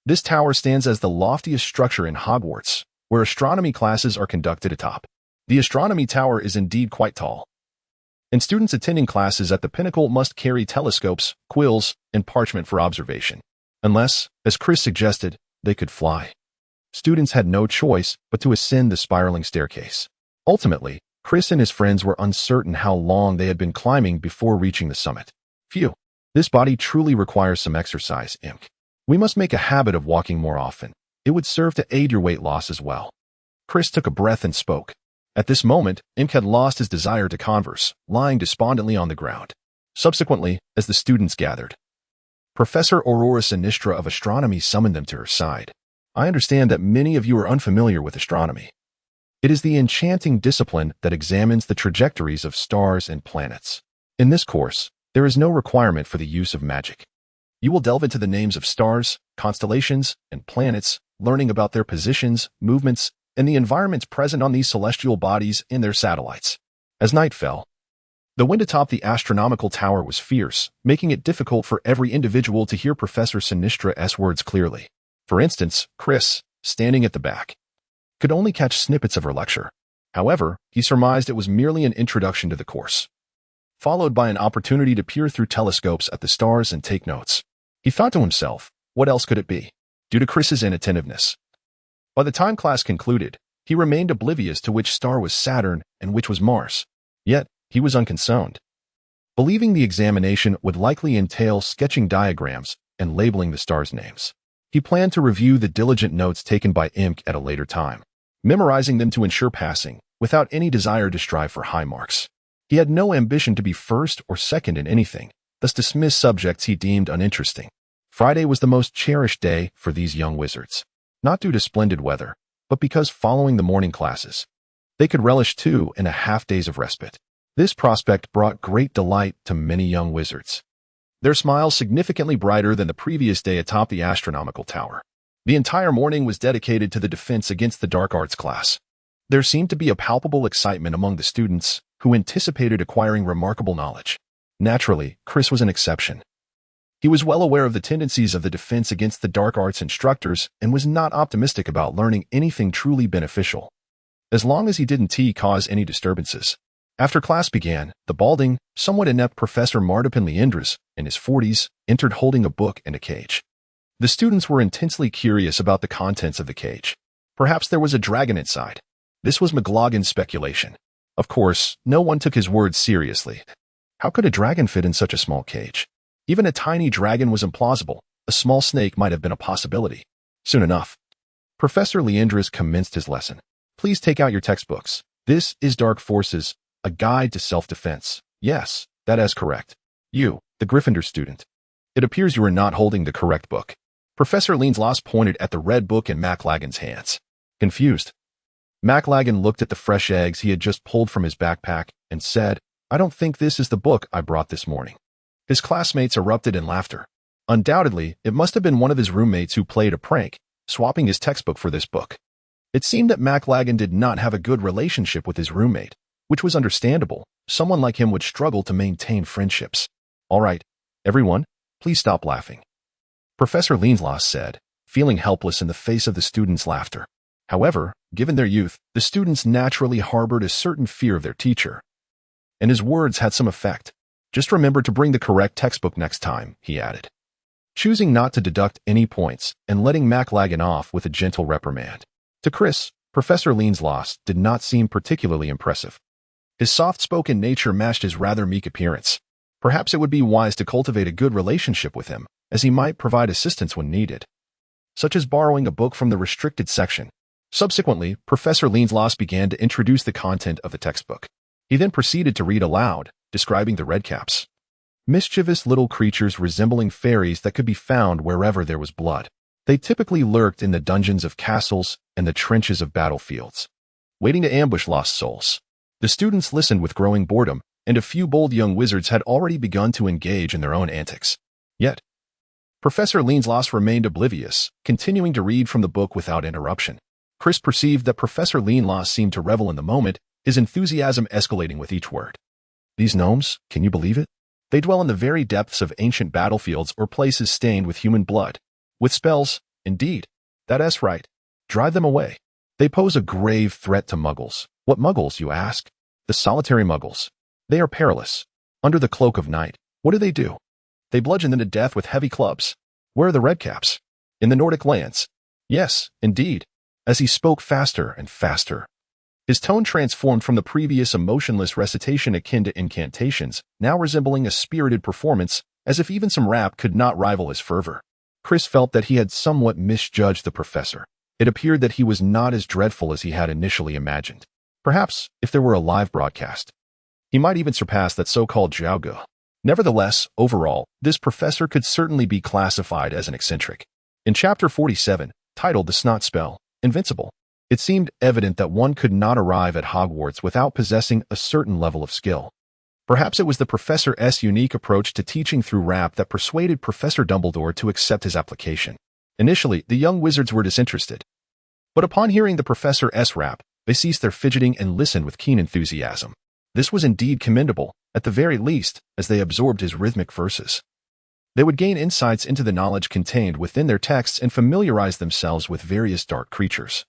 This tower stands as the loftiest structure in Hogwarts, where astronomy classes are conducted atop. The Astronomy Tower is indeed quite tall, and students attending classes at the pinnacle must carry telescopes, quills, and parchment for observation. Unless, as Chris suggested, they could fly. Students had no choice but to ascend the spiraling staircase. Ultimately, Chris and his friends were uncertain how long they had been climbing before reaching the summit. Phew, this body truly requires some exercise, Imp. We must make a habit of walking more often. It would serve to aid your weight loss as well. Chris took a breath and spoke. At this moment, Imp had lost his desire to converse, lying despondently on the ground. Subsequently, as the students gathered, Professor Aurora Sinistra of Astronomy summoned them to her side. I understand that many of you are unfamiliar with astronomy. It is the enchanting discipline that examines the trajectories of stars and planets. In this course, there is no requirement for the use of magic. You will delve into the names of stars, constellations, and planets, learning about their positions, movements, and the environments present on these celestial bodies and their satellites. As night fell, the wind atop the astronomical tower was fierce, making it difficult for every individual to hear Professor Sinistra's words clearly. For instance, Chris, standing at the back, could only catch snippets of her lecture. However, he surmised it was merely an introduction to the course, followed by an opportunity to peer through telescopes at the stars and take notes. He thought to himself, what else could it be? Due to Chris's inattentiveness, by the time class concluded, he remained oblivious to which star was Saturn and which was Mars. Yet, he was unconcerned. Believing the examination would likely entail sketching diagrams and labeling the stars' names, he planned to review the diligent notes taken by Imp at a later time, memorizing them to ensure passing, without any desire to strive for high marks. He had no ambition to be first or second in anything, thus dismissed subjects he deemed uninteresting. Friday was the most cherished day for these young wizards. Not due to splendid weather, but because following the morning classes, they could relish 2.5 days of respite. This prospect brought great delight to many young wizards, their smiles significantly brighter than the previous day atop the astronomical tower. The entire morning was dedicated to the defense against the dark arts class. There seemed to be a palpable excitement among the students who anticipated acquiring remarkable knowledge. Naturally, Chris was an exception. He was well aware of the tendencies of the defense against the dark arts instructors and was not optimistic about learning anything truly beneficial, as long as he didn't cause any disturbances. After class began, the balding, somewhat inept Professor Martipin Leandris, in his 40s, entered holding a book and a cage. The students were intensely curious about the contents of the cage. Perhaps there was a dragon inside. This was McLaughlин's speculation. Of course, no one took his words seriously. How could a dragon fit in such a small cage? Even a tiny dragon was implausible. A small snake might have been a possibility. Soon enough, Professor Leandris commenced his lesson. Please take out your textbooks. This is Dark Forces, a guide to self-defense. Yes, that is correct. You, the Gryffindor student. It appears you are not holding the correct book. Professor Leandris pointed at the red book in McLaughlин's hands. Confused, McLaughlin looked at the fresh eggs he had just pulled from his backpack and said, I don't think this is the book I brought this morning. His classmates erupted in laughter. Undoubtedly, it must have been one of his roommates who played a prank, swapping his textbook for this book. It seemed that McLaughlin did not have a good relationship with his roommate, which was understandable. Someone like him would struggle to maintain friendships. All right, everyone, please stop laughing, Professor Leandris said, feeling helpless in the face of the students' laughter. However, given their youth, the students naturally harbored a certain fear of their teacher, and his words had some effect. Just remember to bring the correct textbook next time, he added, choosing not to deduct any points and letting McLaughlin off with a gentle reprimand. To Chris, Professor Leandris did not seem particularly impressive. His soft-spoken nature matched his rather meek appearance. Perhaps it would be wise to cultivate a good relationship with him, as he might provide assistance when needed, such as borrowing a book from the restricted section. Subsequently, Professor Leanslaus began to introduce the content of the textbook. He then proceeded to read aloud, describing the redcaps. Mischievous little creatures resembling fairies that could be found wherever there was blood. They typically lurked in the dungeons of castles and the trenches of battlefields, waiting to ambush lost souls. The students listened with growing boredom, and a few bold young wizards had already begun to engage in their own antics. Yet, Professor Leanslaus remained oblivious, continuing to read from the book without interruption. Chris perceived that Professor Leanslaus seemed to revel in the moment, his enthusiasm escalating with each word. These gnomes, can you believe it? They dwell in the very depths of ancient battlefields or places stained with human blood. With spells, indeed. That's right. Drive them away. They pose a grave threat to muggles. What muggles, you ask? The solitary muggles. They are perilous. Under the cloak of night, what do? They bludgeon them to death with heavy clubs. Where are the redcaps? In the Nordic lands. Yes, indeed. As he spoke faster and faster, his tone transformed from the previous emotionless recitation akin to incantations, now resembling a spirited performance, as if even some rap could not rival his fervor. Chris felt that he had somewhat misjudged the professor. It appeared that he was not as dreadful as he had initially imagined. Perhaps, if there were a live broadcast, he might even surpass that so-called Jiaoge. Nevertheless, overall, this professor could certainly be classified as an eccentric. In Chapter 47, titled The Snot Spell, Invincible, it seemed evident that one could not arrive at Hogwarts without possessing a certain level of skill. Perhaps it was the professor's unique approach to teaching through rap that persuaded Professor Dumbledore to accept his application. Initially, the young wizards were disinterested. But upon hearing the professor's rap, they ceased their fidgeting and listened with keen enthusiasm. This was indeed commendable, at the very least, as they absorbed his rhythmic verses. They would gain insights into the knowledge contained within their texts and familiarize themselves with various dark creatures,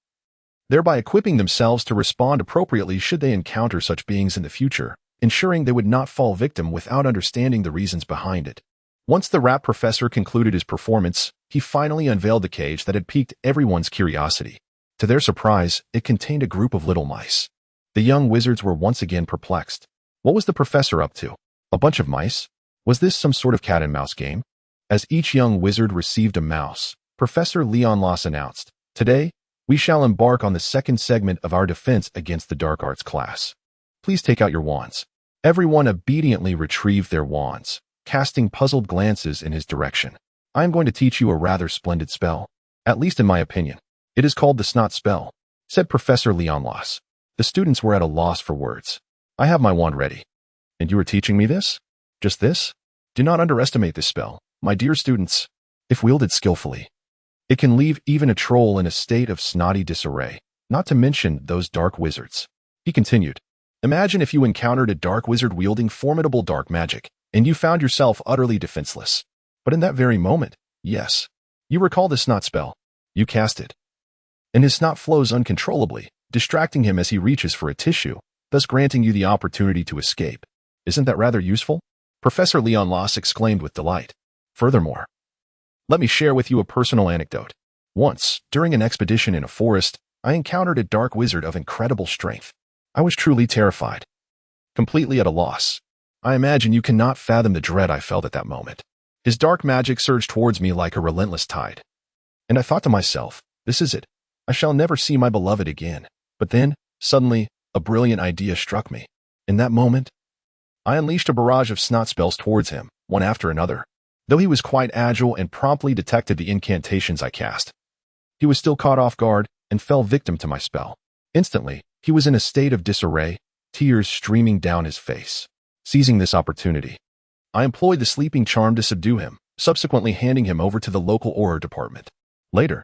thereby equipping themselves to respond appropriately should they encounter such beings in the future, ensuring they would not fall victim without understanding the reasons behind it. Once the rap professor concluded his performance, he finally unveiled the cage that had piqued everyone's curiosity. To their surprise, it contained a group of little mice. The young wizards were once again perplexed. What was the professor up to? A bunch of mice? Was this some sort of cat-and-mouse game? As each young wizard received a mouse, Professor Leanslaus announced, "Today, we shall embark on the second segment of our defense against the dark arts class. Please take out your wands." Everyone obediently retrieved their wands, casting puzzled glances in his direction. "I am going to teach you a rather splendid spell, at least in my opinion. It is called the Snot Spell," said Professor Leanslaus. The students were at a loss for words. "I have my wand ready." "And you are teaching me this? Just this?" "Do not underestimate this spell, my dear students. If wielded skillfully, it can leave even a troll in a state of snotty disarray, not to mention those dark wizards." He continued, "Imagine if you encountered a dark wizard wielding formidable dark magic, and you found yourself utterly defenseless. But in that very moment, yes, you recall the Snot Spell. You cast it, and his snot flows uncontrollably, distracting him as he reaches for a tissue, thus granting you the opportunity to escape. Isn't that rather useful?" Professor Leanslaus exclaimed with delight. "Furthermore, let me share with you a personal anecdote. Once, during an expedition in a forest, I encountered a dark wizard of incredible strength. I was truly terrified, completely at a loss. I imagine you cannot fathom the dread I felt at that moment. His dark magic surged towards me like a relentless tide. And I thought to myself, this is it. I shall never see my beloved again. But then, suddenly, a brilliant idea struck me. In that moment, I unleashed a barrage of snot spells towards him, one after another. Though he was quite agile and promptly detected the incantations I cast, he was still caught off guard and fell victim to my spell. Instantly, he was in a state of disarray, tears streaming down his face. Seizing this opportunity, I employed the sleeping charm to subdue him, subsequently handing him over to the local horror department. Later,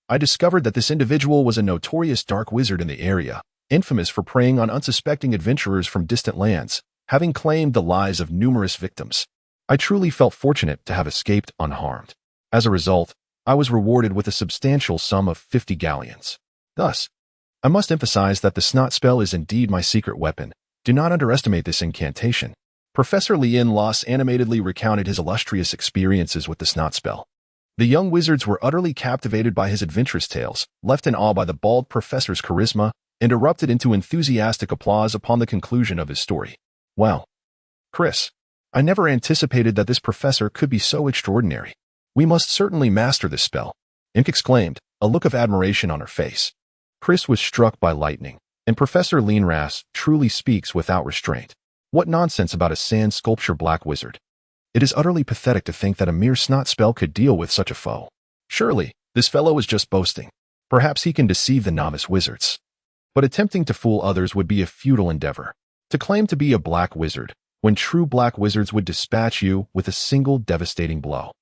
I discovered that this individual was a notorious dark wizard in the area, infamous for preying on unsuspecting adventurers from distant lands, having claimed the lives of numerous victims. I truly felt fortunate to have escaped unharmed. As a result, I was rewarded with a substantial sum of 50 galleons. Thus, I must emphasize that the snot spell is indeed my secret weapon. Do not underestimate this incantation. Professor Leanslaus animatedly recounted his illustrious experiences with the snot spell. The young wizards were utterly captivated by his adventurous tales, left in awe by the bald professor's charisma and erupted into enthusiastic applause upon the conclusion of his story. "Well, Chris, I never anticipated that this professor could be so extraordinary. We must certainly master this spell," Imp exclaimed, a look of admiration on her face. Chris was struck by lightning, and Professor Leanras truly speaks without restraint. What nonsense about a sand sculpture black wizard. It is utterly pathetic to think that a mere snot spell could deal with such a foe. Surely, this fellow is just boasting. Perhaps he can deceive the novice wizards. But attempting to fool others would be a futile endeavor. To claim to be a black wizard, when true black wizards would dispatch you with a single devastating blow,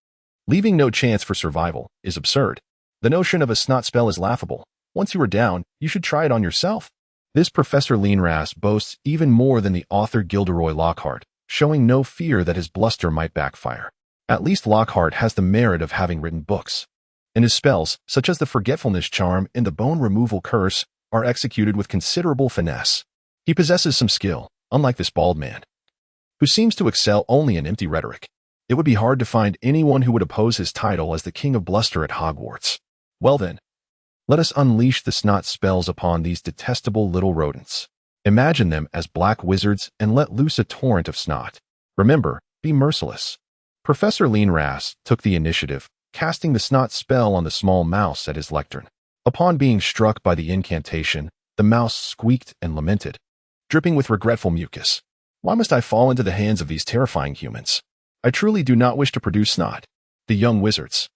leaving no chance for survival, is absurd. The notion of a snot spell is laughable. Once you are down, you should try it on yourself. This Professor Leanras boasts even more than the author Gilderoy Lockhart, showing no fear that his bluster might backfire. At least Lockhart has the merit of having written books, and his spells, such as the Forgetfulness Charm and the Bone Removal Curse, are executed with considerable finesse. He possesses some skill, unlike this bald man, who seems to excel only in empty rhetoric. It would be hard to find anyone who would oppose his title as the King of Bluster at Hogwarts. Well then, let us unleash the snot spells upon these detestable little rodents. Imagine them as black wizards and let loose a torrent of snot. Remember, be merciless. Professor Leanras took the initiative, casting the snot spell on the small mouse at his lectern. Upon being struck by the incantation, the mouse squeaked and lamented, dripping with regretful mucus. "Why must I fall into the hands of these terrifying humans? I truly do not wish to produce snot." The young wizards,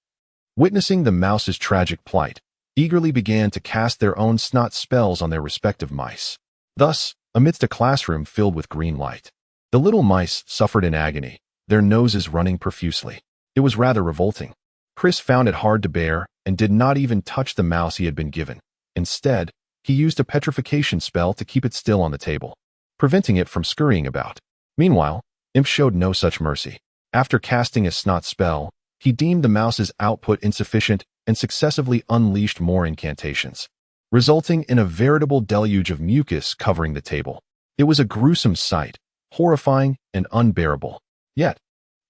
witnessing the mouse's tragic plight, eagerly began to cast their own snot spells on their respective mice. Thus, amidst a classroom filled with green light, the little mice suffered in agony, their noses running profusely. It was rather revolting. Chris found it hard to bear and did not even touch the mouse he had been given. Instead, he used a petrification spell to keep it still on the table, preventing it from scurrying about. Meanwhile, Imp showed no such mercy. After casting a snot spell, he deemed the mouse's output insufficient and successively unleashed more incantations, resulting in a veritable deluge of mucus covering the table. It was a gruesome sight, horrifying and unbearable. Yet,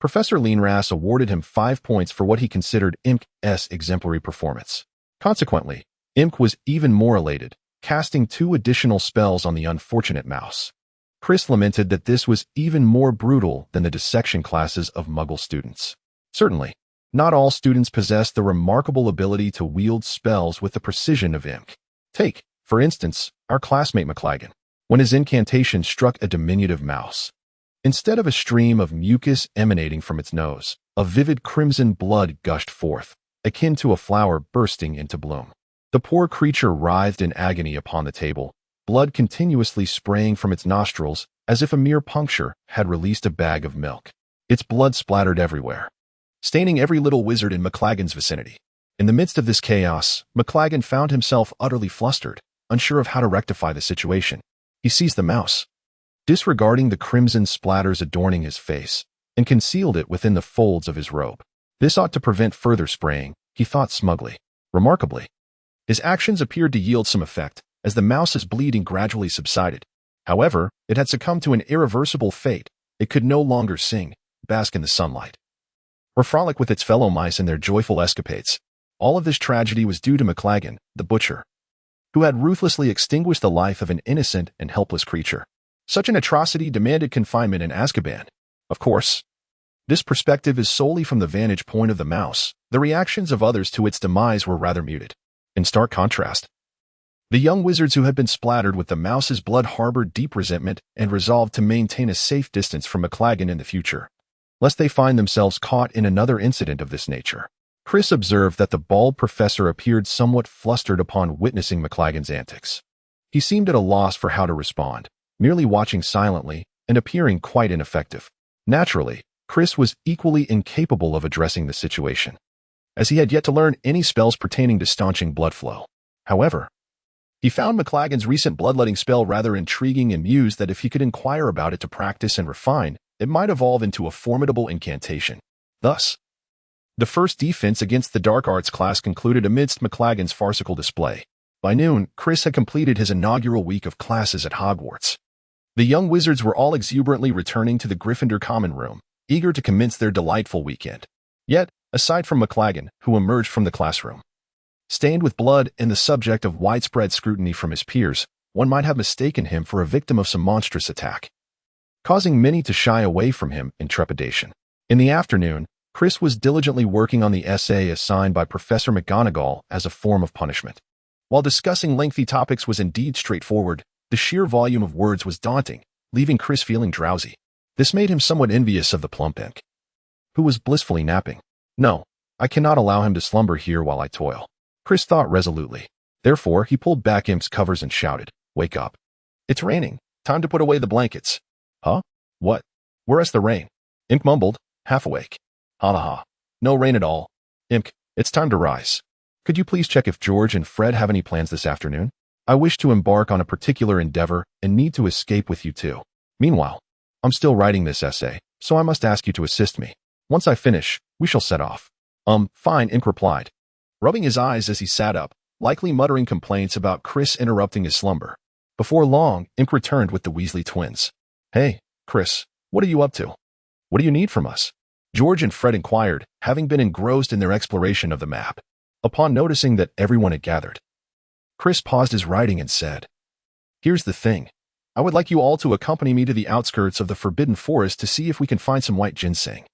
Professor Leanras awarded him 5 points for what he considered Imp's exemplary performance. Consequently, Imp was even more elated, casting 2 additional spells on the unfortunate mouse. Chris lamented that this was even more brutal than the dissection classes of Muggle students. Certainly, not all students possess the remarkable ability to wield spells with the precision of Imp. Take, for instance, our classmate McLagan. When his incantation struck a diminutive mouse, instead of a stream of mucus emanating from its nose, a vivid crimson blood gushed forth, akin to a flower bursting into bloom. The poor creature writhed in agony upon the table, blood continuously spraying from its nostrils as if a mere puncture had released a bag of milk. Its blood splattered everywhere, staining every little wizard in McLagan's vicinity. In the midst of this chaos, McLagan found himself utterly flustered, unsure of how to rectify the situation. He seized the mouse, disregarding the crimson splatters adorning his face, and concealed it within the folds of his robe. This ought to prevent further spraying, he thought smugly. Remarkably, his actions appeared to yield some effect, as the mouse's bleeding gradually subsided. However, it had succumbed to an irreversible fate. It could no longer sing, bask in the sunlight, or frolic with its fellow mice in their joyful escapades. All of this tragedy was due to McLagan, the butcher, who had ruthlessly extinguished the life of an innocent and helpless creature. Such an atrocity demanded confinement in Azkaban. Of course, this perspective is solely from the vantage point of the mouse. The reactions of others to its demise were rather muted. In stark contrast, the young wizards who had been splattered with the mouse's blood harbored deep resentment and resolved to maintain a safe distance from McLagan in the future, lest they find themselves caught in another incident of this nature. Chris observed that the bald professor appeared somewhat flustered upon witnessing McLagan's antics. He seemed at a loss for how to respond, merely watching silently and appearing quite ineffective. Naturally, Chris was equally incapable of addressing the situation, as he had yet to learn any spells pertaining to staunching blood flow. However, he found McLagan's recent bloodletting spell rather intriguing and mused that if he could inquire about it to practice and refine, it might evolve into a formidable incantation. Thus, the first defense against the dark arts class concluded amidst McLagan's farcical display. By noon, Chris had completed his inaugural week of classes at Hogwarts. The young wizards were all exuberantly returning to the Gryffindor common room, eager to commence their delightful weekend. Yet, aside from McLagan, who emerged from the classroom, stained with blood and the subject of widespread scrutiny from his peers, one might have mistaken him for a victim of some monstrous attack, causing many to shy away from him in trepidation. In the afternoon, Chris was diligently working on the essay assigned by Professor McGonagall as a form of punishment. While discussing lengthy topics was indeed straightforward, the sheer volume of words was daunting, leaving Chris feeling drowsy. This made him somewhat envious of the plump imp, who was blissfully napping. No, I cannot allow him to slumber here while I toil, Chris thought resolutely. Therefore, he pulled back Imp's covers and shouted, "Wake up. It's raining. Time to put away the blankets." Huh? What? Where's the rain? Imp mumbled, half awake. Ha ha ha. No rain at all. Imp, it's time to rise. Could you please check if George and Fred have any plans this afternoon? I wish to embark on a particular endeavor and need to escape with you too. Meanwhile, I'm still writing this essay, so I must ask you to assist me. Once I finish, we shall set off. Fine, Imp replied, rubbing his eyes as he sat up, likely muttering complaints about Chris interrupting his slumber. Before long, Imp returned with the Weasley twins. Hey, Chris, what are you up to? What do you need from us? George and Fred inquired, having been engrossed in their exploration of the map. Upon noticing that everyone had gathered, Chris paused his writing and said, "Here's the thing. I would like you all to accompany me to the outskirts of the Forbidden Forest to see if we can find some white ginseng.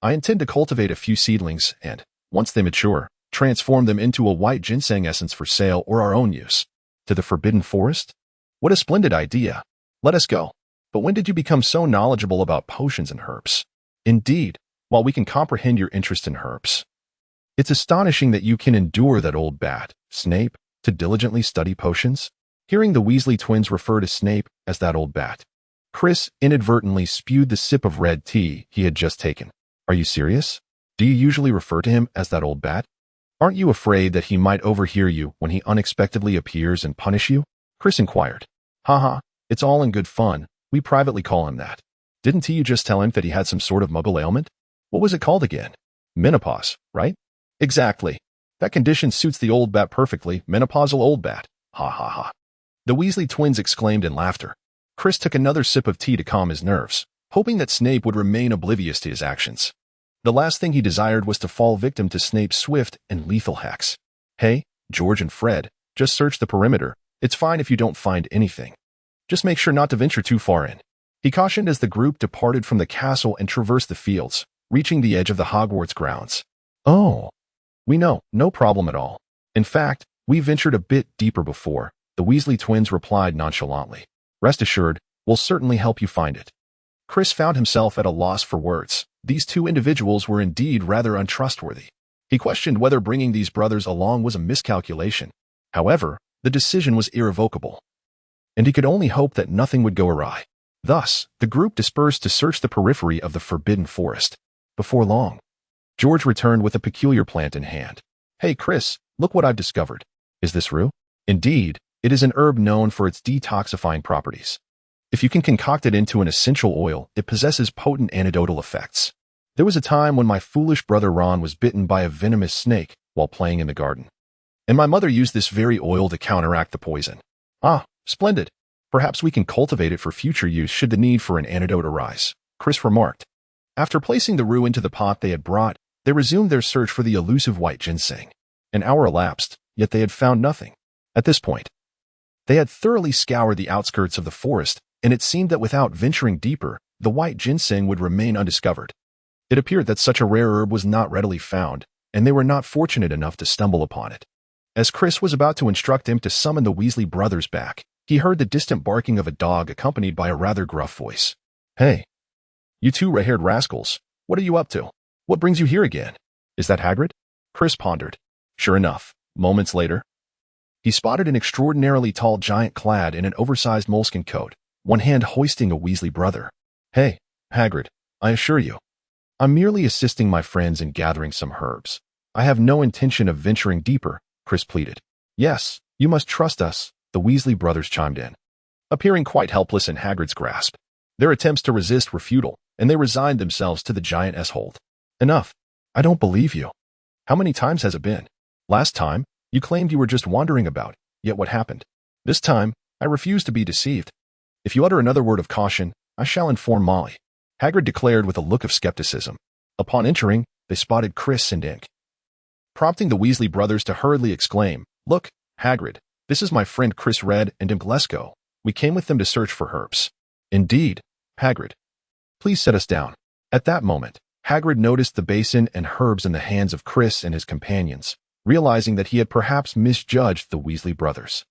I intend to cultivate a few seedlings and, once they mature, transform them into a white ginseng essence for sale or our own use." To the Forbidden Forest? What a splendid idea. Let us go. But when did you become so knowledgeable about potions and herbs? Indeed, while we can comprehend your interest in herbs, it's astonishing that you can endure that old bat, Snape, to diligently study potions. Hearing the Weasley twins refer to Snape as that old bat, Chris inadvertently spewed the sip of red tea he had just taken. Are you serious? Do you usually refer to him as that old bat? Aren't you afraid that he might overhear you when he unexpectedly appears and punish you? Chris inquired. Haha, it's all in good fun. We privately call him that. Didn't you just tell him that he had some sort of muggle ailment? What was it called again? Menopause, right? Exactly. That condition suits the old bat perfectly, menopausal old bat. Ha ha ha. The Weasley twins exclaimed in laughter. Chris took another sip of tea to calm his nerves, hoping that Snape would remain oblivious to his actions. The last thing he desired was to fall victim to Snape's swift and lethal hacks. Hey, George and Fred, just search the perimeter. It's fine if you don't find anything. Just make sure not to venture too far in, he cautioned as the group departed from the castle and traversed the fields, reaching the edge of the Hogwarts grounds. Oh, we know, no problem at all. In fact, we ventured a bit deeper before, the Weasley twins replied nonchalantly. Rest assured, we'll certainly help you find it. Chris found himself at a loss for words. These two individuals were indeed rather untrustworthy. He questioned whether bringing these brothers along was a miscalculation. However, the decision was irrevocable, and he could only hope that nothing would go awry. Thus, the group dispersed to search the periphery of the Forbidden Forest. Before long, George returned with a peculiar plant in hand. Hey Chris, look what I've discovered. Is this rue? Indeed, it is an herb known for its detoxifying properties. If you can concoct it into an essential oil, it possesses potent antidotal effects. There was a time when my foolish brother Ron was bitten by a venomous snake while playing in the garden, and my mother used this very oil to counteract the poison. Ah, splendid. Perhaps we can cultivate it for future use should the need for an antidote arise, Chris remarked. After placing the rue into the pot they had brought, they resumed their search for the elusive white ginseng. An hour elapsed, yet they had found nothing. At this point, they had thoroughly scoured the outskirts of the forest, and it seemed that without venturing deeper, the white ginseng would remain undiscovered. It appeared that such a rare herb was not readily found, and they were not fortunate enough to stumble upon it. As Chris was about to instruct him to summon the Weasley brothers back, he heard the distant barking of a dog accompanied by a rather gruff voice. Hey, you two red-haired rascals, what are you up to? What brings you here again? Is that Hagrid? Chris pondered. Sure enough, moments later, he spotted an extraordinarily tall giant clad in an oversized moleskin coat, one hand hoisting a Weasley brother. Hey, Hagrid, I assure you, I'm merely assisting my friends in gathering some herbs. I have no intention of venturing deeper, Chris pleaded. Yes, you must trust us, the Weasley brothers chimed in, appearing quite helpless in Hagrid's grasp. Their attempts to resist were futile, and they resigned themselves to the giant's hold. Enough. I don't believe you. How many times has it been? Last time, you claimed you were just wandering about, yet what happened? This time, I refuse to be deceived. If you utter another word of caution, I shall inform Molly, Hagrid declared with a look of skepticism. Upon entering, they spotted Chris and Ink, prompting the Weasley brothers to hurriedly exclaim, Look, Hagrid, This is my friend Chris Red and Imglesko. We came with them to search for herbs. Indeed, Hagrid. Please set us down. At that moment, Hagrid noticed the basin and herbs in the hands of Chris and his companions, realizing that he had perhaps misjudged the Weasley brothers.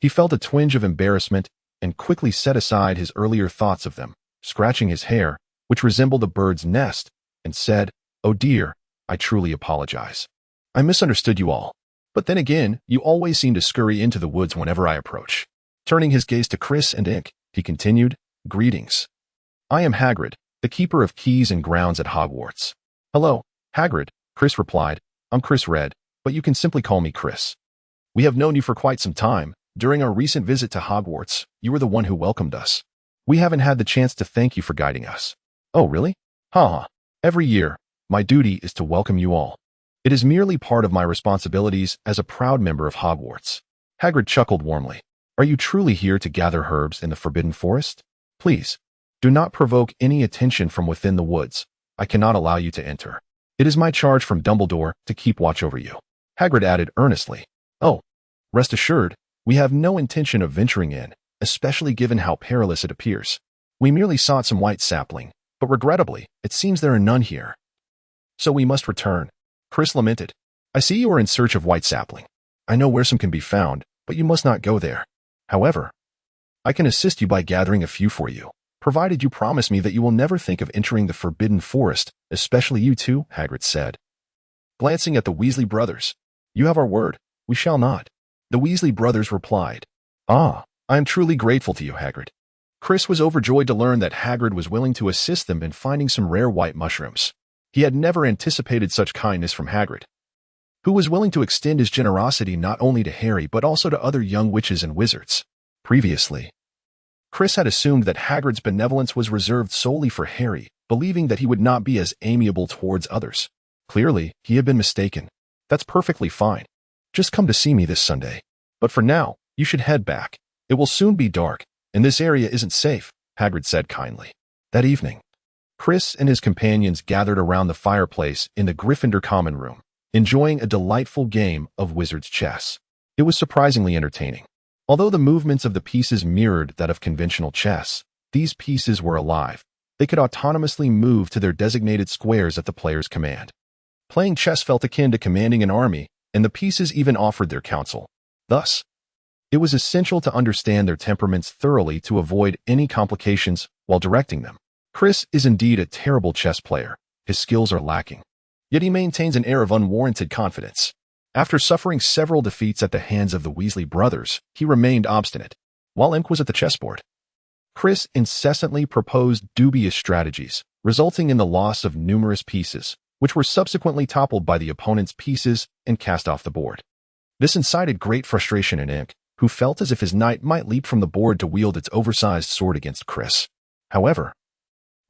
He felt a twinge of embarrassment and quickly set aside his earlier thoughts of them, scratching his hair, which resembled a bird's nest, and said, "Oh dear, I truly apologize. I misunderstood you all. But then again, you always seem to scurry into the woods whenever I approach." Turning his gaze to Chris and Ink, he continued, "Greetings. I am Hagrid, the keeper of keys and grounds at Hogwarts." "Hello, Hagrid," Chris replied. "I'm Chris Red, but you can simply call me Chris. We have known you for quite some time. During our recent visit to Hogwarts, you were the one who welcomed us. We haven't had the chance to thank you for guiding us." "Oh, really? Haha. Every year, my duty is to welcome you all. It is merely part of my responsibilities as a proud member of Hogwarts." Hagrid chuckled warmly. "Are you truly here to gather herbs in the Forbidden Forest? Please, do not provoke any attention from within the woods. I cannot allow you to enter. It is my charge from Dumbledore to keep watch over you." Hagrid added earnestly, "Oh, rest assured, we have no intention of venturing in, especially given how perilous it appears. We merely sought some white sapling, but regrettably, it seems there are none here. So we must return." Chris lamented. "I see you are in search of white sapling. I know where some can be found, but you must not go there. However, I can assist you by gathering a few for you, provided you promise me that you will never think of entering the Forbidden Forest, especially you two," Hagrid said. Glancing at the Weasley brothers, "You have our word, we shall not." The Weasley brothers replied, "Ah, I am truly grateful to you, Hagrid." Chris was overjoyed to learn that Hagrid was willing to assist them in finding some rare white mushrooms. He had never anticipated such kindness from Hagrid, who was willing to extend his generosity not only to Harry but also to other young witches and wizards. Previously, Chris had assumed that Hagrid's benevolence was reserved solely for Harry, believing that he would not be as amiable towards others. Clearly, he had been mistaken. "That's perfectly fine. Just come to see me this Sunday. But for now, you should head back. It will soon be dark, and this area isn't safe," Hagrid said kindly. That evening, Chris and his companions gathered around the fireplace in the Gryffindor common room, enjoying a delightful game of wizard's chess. It was surprisingly entertaining. Although the movements of the pieces mirrored that of conventional chess, these pieces were alive. They could autonomously move to their designated squares at the player's command. Playing chess felt akin to commanding an army, and the pieces even offered their counsel. Thus, it was essential to understand their temperaments thoroughly to avoid any complications while directing them. Chris is indeed a terrible chess player. His skills are lacking. Yet he maintains an air of unwarranted confidence. After suffering several defeats at the hands of the Weasley brothers, he remained obstinate. While Imp was at the chessboard, Chris incessantly proposed dubious strategies, resulting in the loss of numerous pieces, which were subsequently toppled by the opponent's pieces and cast off the board. This incited great frustration in Imp, who felt as if his knight might leap from the board to wield its oversized sword against Chris. However,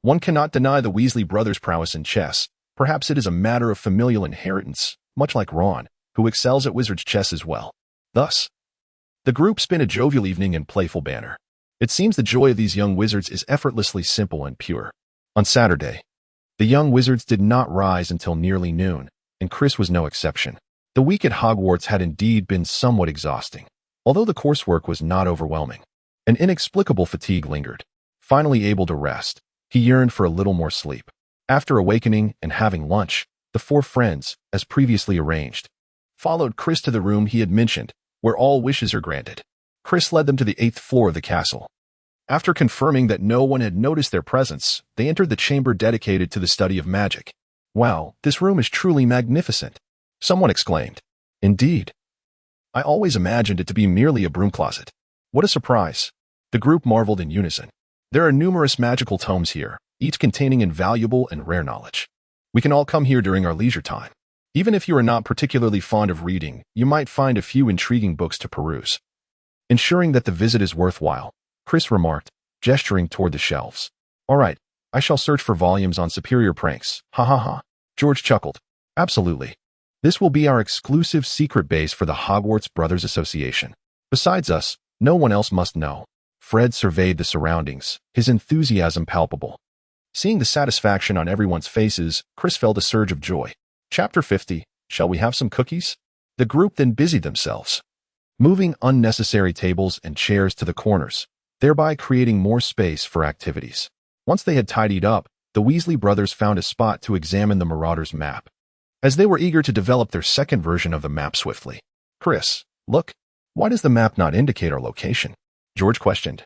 one cannot deny the Weasley brothers' prowess in chess. Perhaps it is a matter of familial inheritance, much like Ron, who excels at wizard's chess as well. Thus, the group spent a jovial evening in playful banter. It seems the joy of these young wizards is effortlessly simple and pure. On Saturday, the young wizards did not rise until nearly noon, and Chris was no exception. The week at Hogwarts had indeed been somewhat exhausting, although the coursework was not overwhelming. An inexplicable fatigue lingered. Finally able to rest, he yearned for a little more sleep. After awakening and having lunch, the four friends, as previously arranged, followed Chris to the room he had mentioned, where all wishes are granted. Chris led them to the 8th floor of the castle. After confirming that no one had noticed their presence, they entered the chamber dedicated to the study of magic. "Wow, this room is truly magnificent," someone exclaimed. "Indeed. I always imagined it to be merely a broom closet. What a surprise." The group marveled in unison. "There are numerous magical tomes here, each containing invaluable and rare knowledge. We can all come here during our leisure time. Even if you are not particularly fond of reading, you might find a few intriguing books to peruse." Ensuring that the visit is worthwhile, Chris remarked, gesturing toward the shelves. "All right, I shall search for volumes on superior pranks. Ha ha ha." George chuckled. "Absolutely. This will be our exclusive secret base for the Hogwarts Brothers Association. Besides us, no one else must know." Fred surveyed the surroundings, his enthusiasm palpable. Seeing the satisfaction on everyone's faces, Chris felt a surge of joy. Chapter 50, Shall we have some cookies? The group then busied themselves moving unnecessary tables and chairs to the corners, thereby creating more space for activities. Once they had tidied up, the Weasley brothers found a spot to examine the Marauders' map, as they were eager to develop their second version of the map swiftly. "Chris, look, why does the map not indicate our location?" George questioned,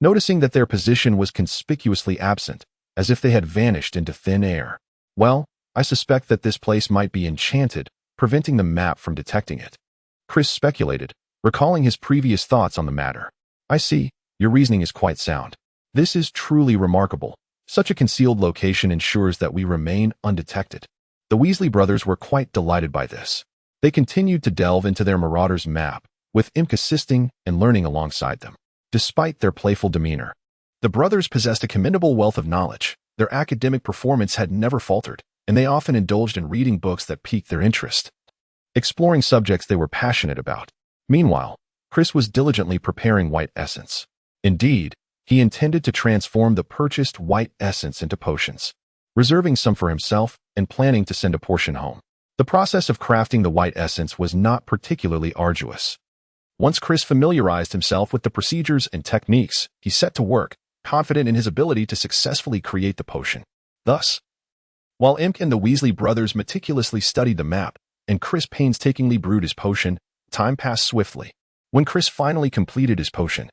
noticing that their position was conspicuously absent, as if they had vanished into thin air. "Well, I suspect that this place might be enchanted, preventing the map from detecting it," Chris speculated, recalling his previous thoughts on the matter. "I see, your reasoning is quite sound. This is truly remarkable. Such a concealed location ensures that we remain undetected." The Weasley brothers were quite delighted by this. They continued to delve into their Marauders' map, with Imk assisting and learning alongside them. Despite their playful demeanor, the brothers possessed a commendable wealth of knowledge. Their academic performance had never faltered, and they often indulged in reading books that piqued their interest, exploring subjects they were passionate about. Meanwhile, Chris was diligently preparing white essence. Indeed, he intended to transform the purchased white essence into potions, reserving some for himself and planning to send a portion home. The process of crafting the white essence was not particularly arduous. Once Chris familiarized himself with the procedures and techniques, he set to work, confident in his ability to successfully create the potion. Thus, while Imk and the Weasley brothers meticulously studied the map, and Chris painstakingly brewed his potion, time passed swiftly. When Chris finally completed his potion,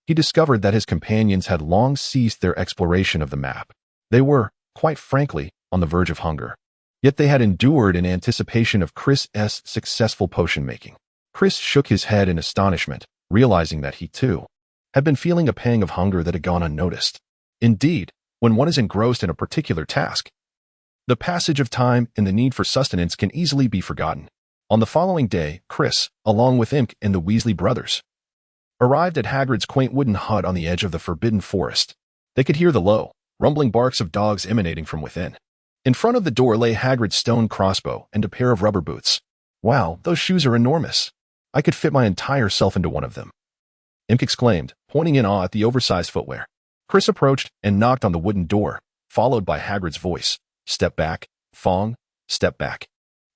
he discovered that his companions had long ceased their exploration of the map. They were, quite frankly, on the verge of hunger. Yet they had endured in anticipation of Chris's successful potion-making. Chris shook his head in astonishment, realizing that he, too, had been feeling a pang of hunger that had gone unnoticed. Indeed, when one is engrossed in a particular task, the passage of time and the need for sustenance can easily be forgotten. On the following day, Chris, along with Imk and the Weasley brothers, arrived at Hagrid's quaint wooden hut on the edge of the Forbidden Forest. They could hear the low, rumbling barks of dogs emanating from within. In front of the door lay Hagrid's stone crossbow and a pair of rubber boots. "Wow, those shoes are enormous. I could fit my entire self into one of them," Imk exclaimed, pointing in awe at the oversized footwear. Chris approached and knocked on the wooden door, followed by Hagrid's voice. "Step back, Fong, step back."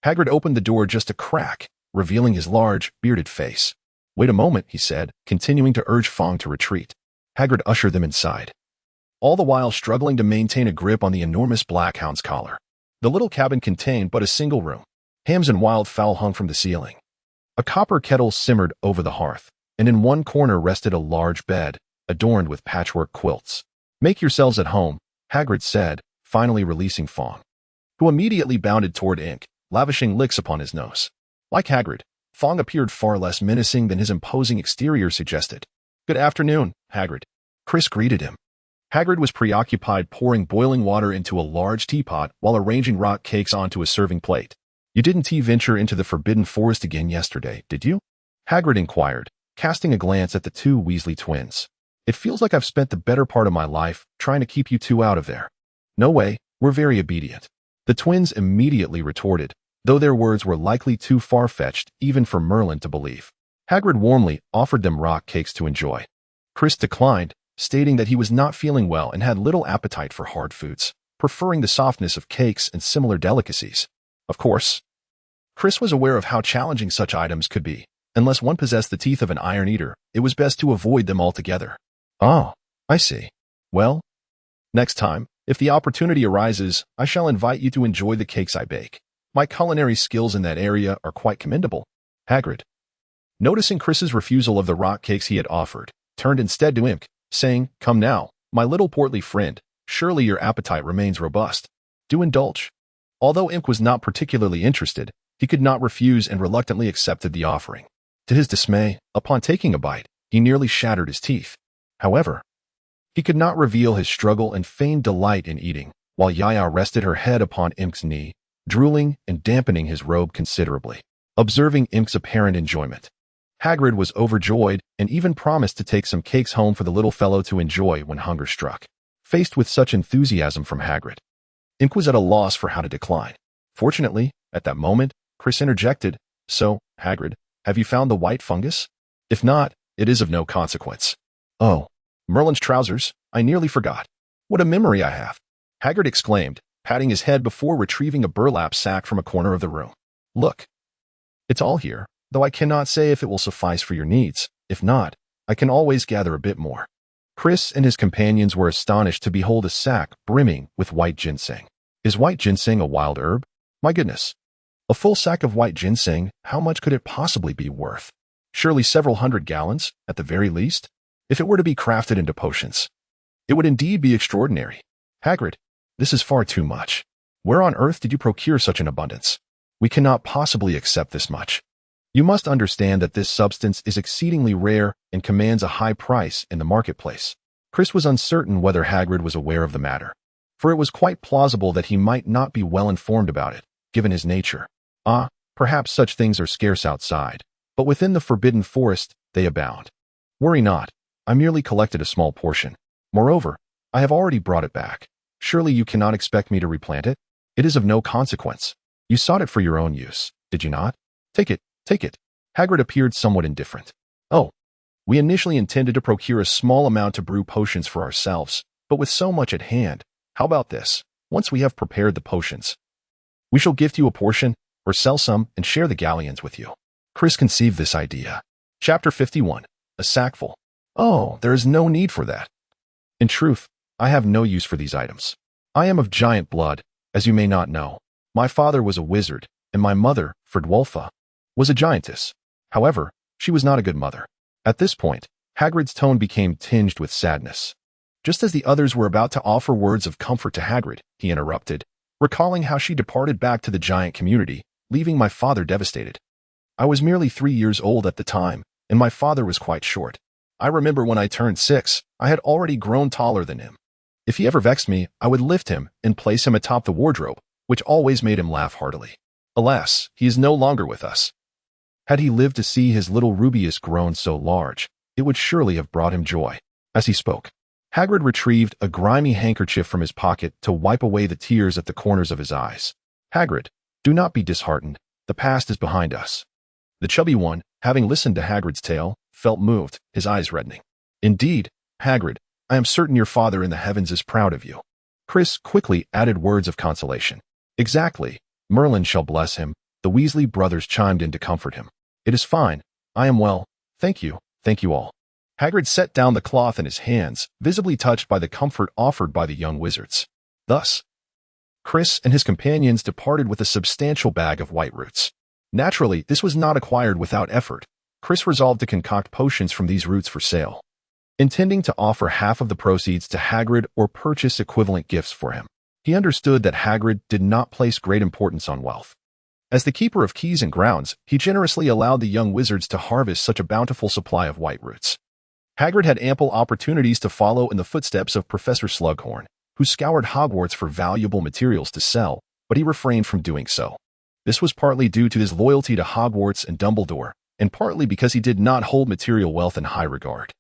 Hagrid opened the door just a crack, revealing his large, bearded face. "Wait a moment," he said, continuing to urge Fong to retreat. Hagrid ushered them inside, all the while struggling to maintain a grip on the enormous black hound's collar. The little cabin contained but a single room. Hams and wildfowl hung from the ceiling. A copper kettle simmered over the hearth, and in one corner rested a large bed, adorned with patchwork quilts. "Make yourselves at home," Hagrid said, finally releasing Fong, who immediately bounded toward Imk, lavishing licks upon his nose. Like Hagrid, Fong appeared far less menacing than his imposing exterior suggested. "Good afternoon, Hagrid," Chris greeted him. Hagrid was preoccupied pouring boiling water into a large teapot while arranging rock cakes onto a serving plate. "You didn't venture into the Forbidden Forest again yesterday, did you?" Hagrid inquired, casting a glance at the two Weasley twins. "It feels like I've spent the better part of my life trying to keep you two out of there." "No way, we're very obedient," the twins immediately retorted, though their words were likely too far-fetched even for Merlin to believe. Hagrid warmly offered them rock cakes to enjoy. Chris declined, stating that he was not feeling well and had little appetite for hard foods, preferring the softness of cakes and similar delicacies. Of course, Chris was aware of how challenging such items could be. Unless one possessed the teeth of an iron eater, it was best to avoid them altogether. "Oh, I see. Well, next time, if the opportunity arises, I shall invite you to enjoy the cakes I bake. My culinary skills in that area are quite commendable." Hagrid, noticing Chris's refusal of the rock cakes he had offered, turned instead to Imk, saying, "Come now, my little portly friend, surely your appetite remains robust. Do indulge." Although Imk was not particularly interested, he could not refuse and reluctantly accepted the offering. To his dismay, upon taking a bite, he nearly shattered his teeth. However, he could not reveal his struggle and feigned delight in eating, while Yaya rested her head upon Imk's knee, drooling and dampening his robe considerably. Observing Imk's apparent enjoyment, Hagrid was overjoyed and even promised to take some cakes home for the little fellow to enjoy when hunger struck. Faced with such enthusiasm from Hagrid, Imk was at a loss for how to decline. Fortunately, at that moment, Chris interjected, "So, Hagrid, have you found the white fungus? If not, it is of no consequence." "Oh, Merlin's trousers, I nearly forgot. What a memory I have," Hagrid exclaimed, patting his head before retrieving a burlap sack from a corner of the room. "Look, it's all here. though I cannot say if it will suffice for your needs. If not, I can always gather a bit more." Chris and his companions were astonished to behold a sack brimming with white ginseng. Is white ginseng a wild herb? My goodness. A full sack of white ginseng, how much could it possibly be worth? Surely several hundred gallons, at the very least? If it were to be crafted into potions, it would indeed be extraordinary. Hagrid, this is far too much. Where on earth did you procure such an abundance? We cannot possibly accept this much. You must understand that this substance is exceedingly rare and commands a high price in the marketplace. Chris was uncertain whether Hagrid was aware of the matter, for it was quite plausible that he might not be well informed about it, given his nature. Perhaps such things are scarce outside, but within the Forbidden Forest they abound. Worry not, I merely collected a small portion. Moreover, I have already brought it back. Surely you cannot expect me to replant it? It is of no consequence. You sought it for your own use, did you not? Take it, take it. Hagrid appeared somewhat indifferent. Oh, we initially intended to procure a small amount to brew potions for ourselves, but with so much at hand, how about this? Once we have prepared the potions, we shall gift you a portion, or sell some and share the galleons with you. Chris conceived this idea. Chapter 51. A sackful. Oh, there is no need for that. In truth, I have no use for these items. I am of giant blood, as you may not know. My father was a wizard, and my mother, Fridwulfa, was a giantess. However, she was not a good mother. At this point, Hagrid's tone became tinged with sadness. Just as the others were about to offer words of comfort to Hagrid, he interrupted, recalling how she departed back to the giant community, leaving my father devastated. I was merely 3 years old at the time, and my father was quite short. I remember when I turned 6, I had already grown taller than him. If he ever vexed me, I would lift him and place him atop the wardrobe, which always made him laugh heartily. Alas, he is no longer with us. Had he lived to see his little Rubius grown so large, it would surely have brought him joy. As he spoke, Hagrid retrieved a grimy handkerchief from his pocket to wipe away the tears at the corners of his eyes. Hagrid, do not be disheartened. The past is behind us. The chubby one, having listened to Hagrid's tale, felt moved, his eyes reddening. Indeed, Hagrid, I am certain your father in the heavens is proud of you. Chris quickly added words of consolation. Exactly. Merlin shall bless him. The Weasley brothers chimed in to comfort him. It is fine. I am well. Thank you all. Hagrid set down the cloth in his hands, visibly touched by the comfort offered by the young wizards. Thus, Chris and his companions departed with a substantial bag of white roots. Naturally, this was not acquired without effort. Chris resolved to concoct potions from these roots for sale, intending to offer half of the proceeds to Hagrid or purchase equivalent gifts for him. He understood that Hagrid did not place great importance on wealth. As the keeper of keys and grounds, he generously allowed the young wizards to harvest such a bountiful supply of white roots. Hagrid had ample opportunities to follow in the footsteps of Professor Slughorn, who scoured Hogwarts for valuable materials to sell, but he refrained from doing so. This was partly due to his loyalty to Hogwarts and Dumbledore, and partly because he did not hold material wealth in high regard.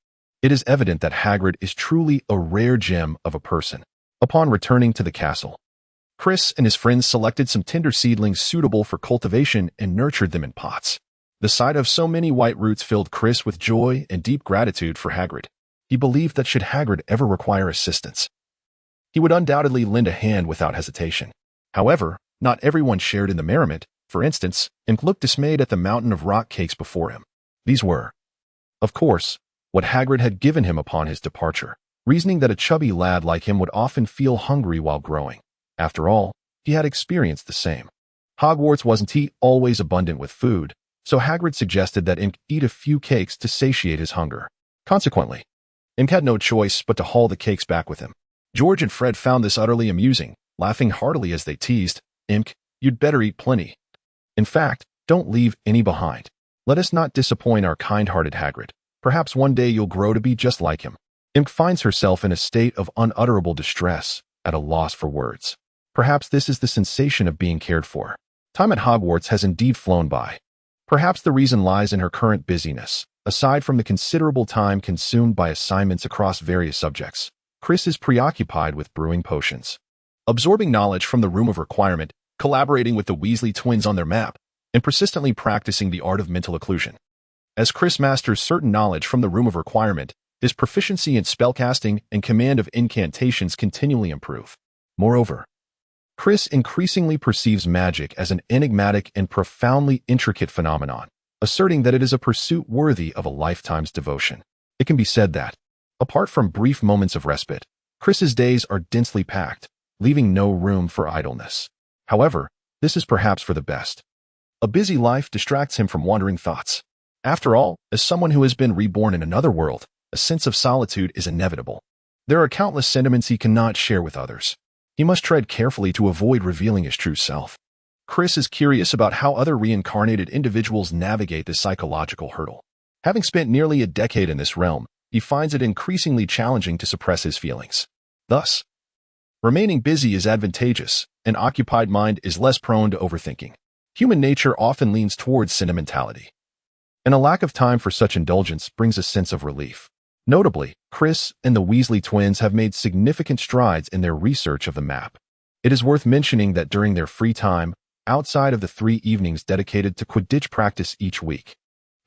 It is evident that Hagrid is truly a rare gem of a person. Upon returning to the castle, Chris and his friends selected some tender seedlings suitable for cultivation and nurtured them in pots. The sight of so many white roots filled Chris with joy and deep gratitude for Hagrid. He believed that should Hagrid ever require assistance, he would undoubtedly lend a hand without hesitation. However, not everyone shared in the merriment. For instance, Imp looked dismayed at the mountain of rock cakes before him. These were, of course, what Hagrid had given him upon his departure, reasoning that a chubby lad like him would often feel hungry while growing. After all, he had experienced the same. Hogwarts wasn't always abundant with food, so Hagrid suggested that Imp eat a few cakes to satiate his hunger. Consequently, Imp had no choice but to haul the cakes back with him. George and Fred found this utterly amusing, laughing heartily as they teased, "Imp, you'd better eat plenty. In fact, don't leave any behind. Let us not disappoint our kind-hearted Hagrid. Perhaps one day you'll grow to be just like him." Imp finds herself in a state of unutterable distress, at a loss for words. Perhaps this is the sensation of being cared for. Time at Hogwarts has indeed flown by. Perhaps the reason lies in her current busyness. Aside from the considerable time consumed by assignments across various subjects, Chris is preoccupied with brewing potions, absorbing knowledge from the Room of Requirement, collaborating with the Weasley twins on their map, and persistently practicing the art of mental occlusion. As Chris masters certain knowledge from the Room of Requirement, his proficiency in spellcasting and command of incantations continually improve. Moreover, Chris increasingly perceives magic as an enigmatic and profoundly intricate phenomenon, asserting that it is a pursuit worthy of a lifetime's devotion. It can be said that, apart from brief moments of respite, Chris's days are densely packed, leaving no room for idleness. However, this is perhaps for the best. A busy life distracts him from wandering thoughts. After all, as someone who has been reborn in another world, a sense of solitude is inevitable. There are countless sentiments he cannot share with others. He must tread carefully to avoid revealing his true self. Chris is curious about how other reincarnated individuals navigate this psychological hurdle. Having spent nearly a decade in this realm, he finds it increasingly challenging to suppress his feelings. Thus, remaining busy is advantageous. An occupied mind is less prone to overthinking. Human nature often leans towards sentimentality, and a lack of time for such indulgence brings a sense of relief. Notably, Chris and the Weasley twins have made significant strides in their research of the map. It is worth mentioning that during their free time, outside of the 3 evenings dedicated to Quidditch practice each week,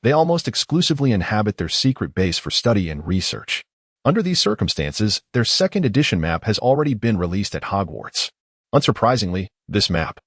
they almost exclusively inhabit their secret base for study and research. Under these circumstances, their second edition map has already been released at Hogwarts. Unsurprisingly, this map,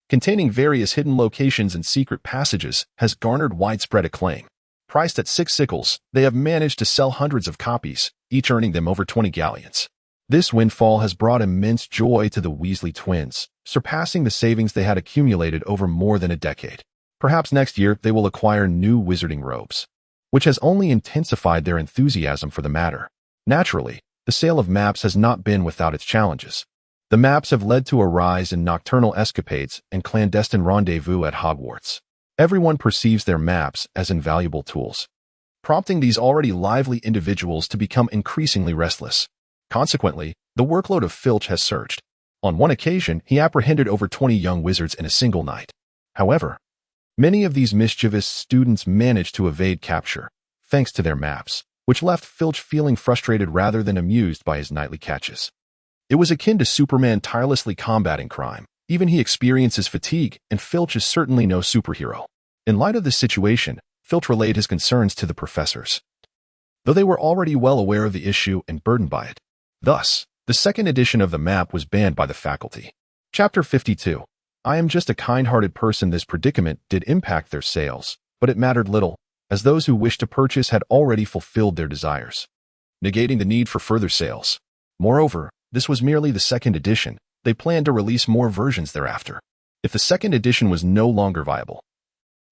containing various hidden locations and secret passages, has garnered widespread acclaim. Priced at 6 sickles, they have managed to sell hundreds of copies, each earning them over 20 galleons. This windfall has brought immense joy to the Weasley twins, surpassing the savings they had accumulated over more than a decade. Perhaps next year they will acquire new wizarding robes, which has only intensified their enthusiasm for the matter. Naturally, the sale of maps has not been without its challenges. The maps have led to a rise in nocturnal escapades and clandestine rendezvous at Hogwarts. Everyone perceives their maps as invaluable tools, prompting these already lively individuals to become increasingly restless. Consequently, the workload of Filch has surged. On one occasion, he apprehended over 20 young wizards in a single night. However, many of these mischievous students managed to evade capture, thanks to their maps, which left Filch feeling frustrated rather than amused by his nightly catches. It was akin to Superman tirelessly combating crime. Even he experiences fatigue, and Filch is certainly no superhero. In light of this situation, Filch relayed his concerns to the professors, though they were already well aware of the issue and burdened by it. Thus, the second edition of the map was banned by the faculty. Chapter 52. I am just a kind-hearted person. This predicament did impact their sales, but it mattered little, as those who wished to purchase had already fulfilled their desires, negating the need for further sales. Moreover, this was merely the second edition. They planned to release more versions thereafter. If the second edition was no longer viable,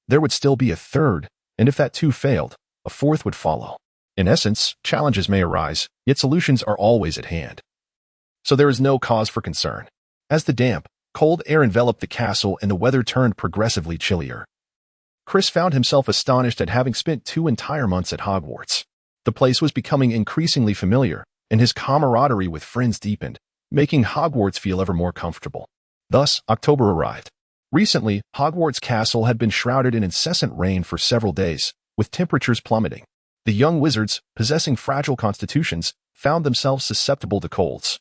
there would still be a third, and if that too failed, a fourth would follow. In essence, challenges may arise, yet solutions are always at hand. So there is no cause for concern. As the damp, cold air enveloped the castle and the weather turned progressively chillier, Chris found himself astonished at having spent 2 entire months at Hogwarts. The place was becoming increasingly familiar, and his camaraderie with friends deepened, making Hogwarts feel ever more comfortable. Thus, October arrived. Recently, Hogwarts Castle had been shrouded in incessant rain for several days, with temperatures plummeting. The young wizards, possessing fragile constitutions, found themselves susceptible to colds,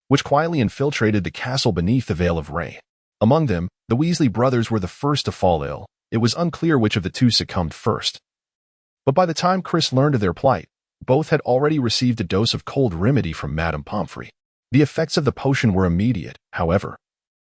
which quietly infiltrated the castle beneath the veil of rain. Among them, the Weasley brothers were the first to fall ill. It was unclear which of the two succumbed first. But by the time Chris learned of their plight, both had already received a dose of cold remedy from Madame Pomfrey. The effects of the potion were immediate, however.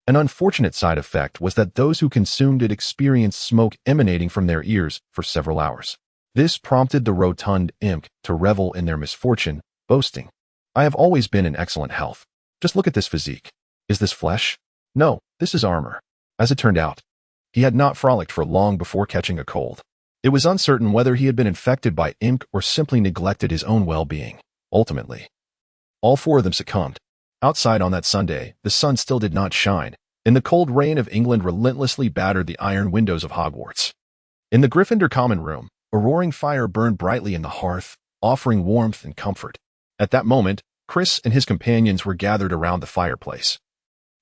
An unfortunate side effect was that those who consumed it experienced smoke emanating from their ears for several hours. This prompted the rotund imp to revel in their misfortune, boasting, "I have always been in excellent health. Just look at this physique. Is this flesh? No, this is armor." As it turned out, he had not frolicked for long before catching a cold. It was uncertain whether he had been infected by imp or simply neglected his own well-being. Ultimately, all 4 of them succumbed. Outside on that Sunday, the sun still did not shine, and the cold rain of England relentlessly battered the iron windows of Hogwarts. In the Gryffindor common room, a roaring fire burned brightly in the hearth, offering warmth and comfort. At that moment, Chris and his companions were gathered around the fireplace,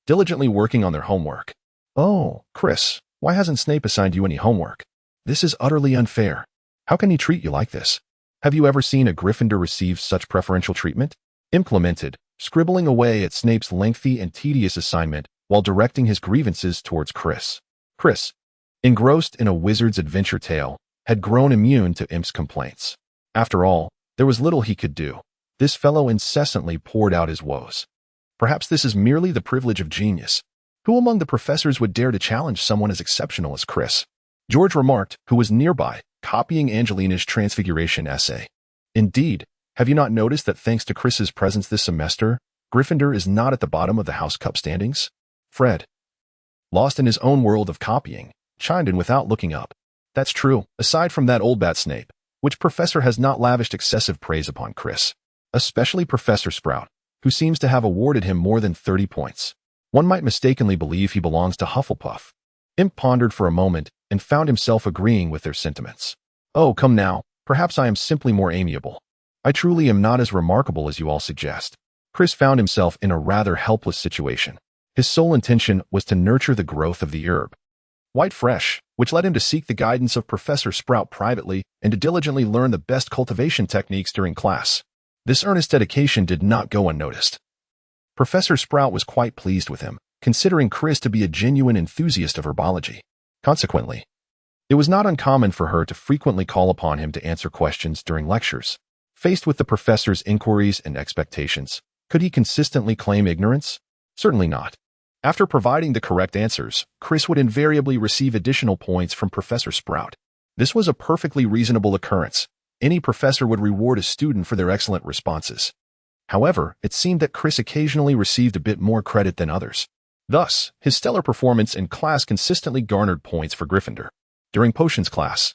diligently working on their homework. "Oh, Chris, why hasn't Snape assigned you any homework? This is utterly unfair. How can he treat you like this? Have you ever seen a Gryffindor receive such preferential treatment?" Imp lamented, scribbling away at Snape's lengthy and tedious assignment while directing his grievances towards Chris. Chris, engrossed in a wizard's adventure tale, had grown immune to Imp's complaints. After all, there was little he could do. This fellow incessantly poured out his woes. Perhaps this is merely the privilege of genius. Who among the professors would dare to challenge someone as exceptional as Chris? George remarked, who was nearby, copying Angelina's transfiguration essay. Indeed, have you not noticed that thanks to Chris's presence this semester, Gryffindor is not at the bottom of the House Cup standings? Fred, lost in his own world of copying, chimed in without looking up. That's true, aside from that old bat Snape, which Professor has not lavished excessive praise upon Chris, especially Professor Sprout, who seems to have awarded him more than 30 points. One might mistakenly believe he belongs to Hufflepuff. Imp pondered for a moment and found himself agreeing with their sentiments. Oh, come now, perhaps I am simply more amiable. I truly am not as remarkable as you all suggest. Chris found himself in a rather helpless situation. His sole intention was to nurture the growth of the herb, White Fresh, which led him to seek the guidance of Professor Sprout privately and to diligently learn the best cultivation techniques during class. This earnest dedication did not go unnoticed. Professor Sprout was quite pleased with him, considering Chris to be a genuine enthusiast of herbology. Consequently, it was not uncommon for her to frequently call upon him to answer questions during lectures. Faced with the professor's inquiries and expectations, could he consistently claim ignorance? Certainly not. After providing the correct answers, Chris would invariably receive additional points from Professor Sprout. This was a perfectly reasonable occurrence. Any professor would reward a student for their excellent responses. However, it seemed that Chris occasionally received a bit more credit than others. Thus, his stellar performance in class consistently garnered points for Gryffindor. During potions class,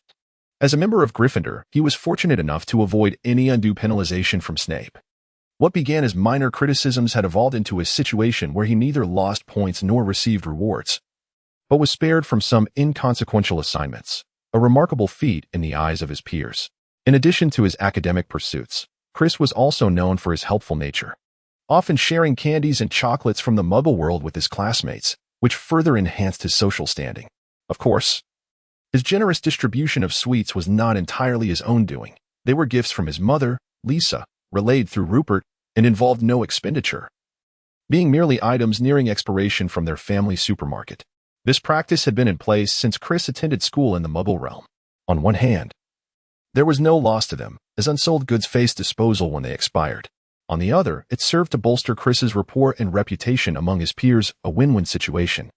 as a member of Gryffindor, he was fortunate enough to avoid any undue penalization from Snape. What began as minor criticisms had evolved into a situation where he neither lost points nor received rewards, but was spared from some inconsequential assignments, a remarkable feat in the eyes of his peers. In addition to his academic pursuits, Chris was also known for his helpful nature, often sharing candies and chocolates from the Muggle world with his classmates, which further enhanced his social standing. Of course, his generous distribution of sweets was not entirely his own doing. They were gifts from his mother, Lisa, relayed through Rupert, and involved no expenditure, being merely items nearing expiration from their family supermarket. This practice had been in place since Chris attended school in the Muggle realm. On one hand, there was no loss to them, as unsold goods faced disposal when they expired. On the other, it served to bolster Chris's rapport and reputation among his peers, a win-win situation.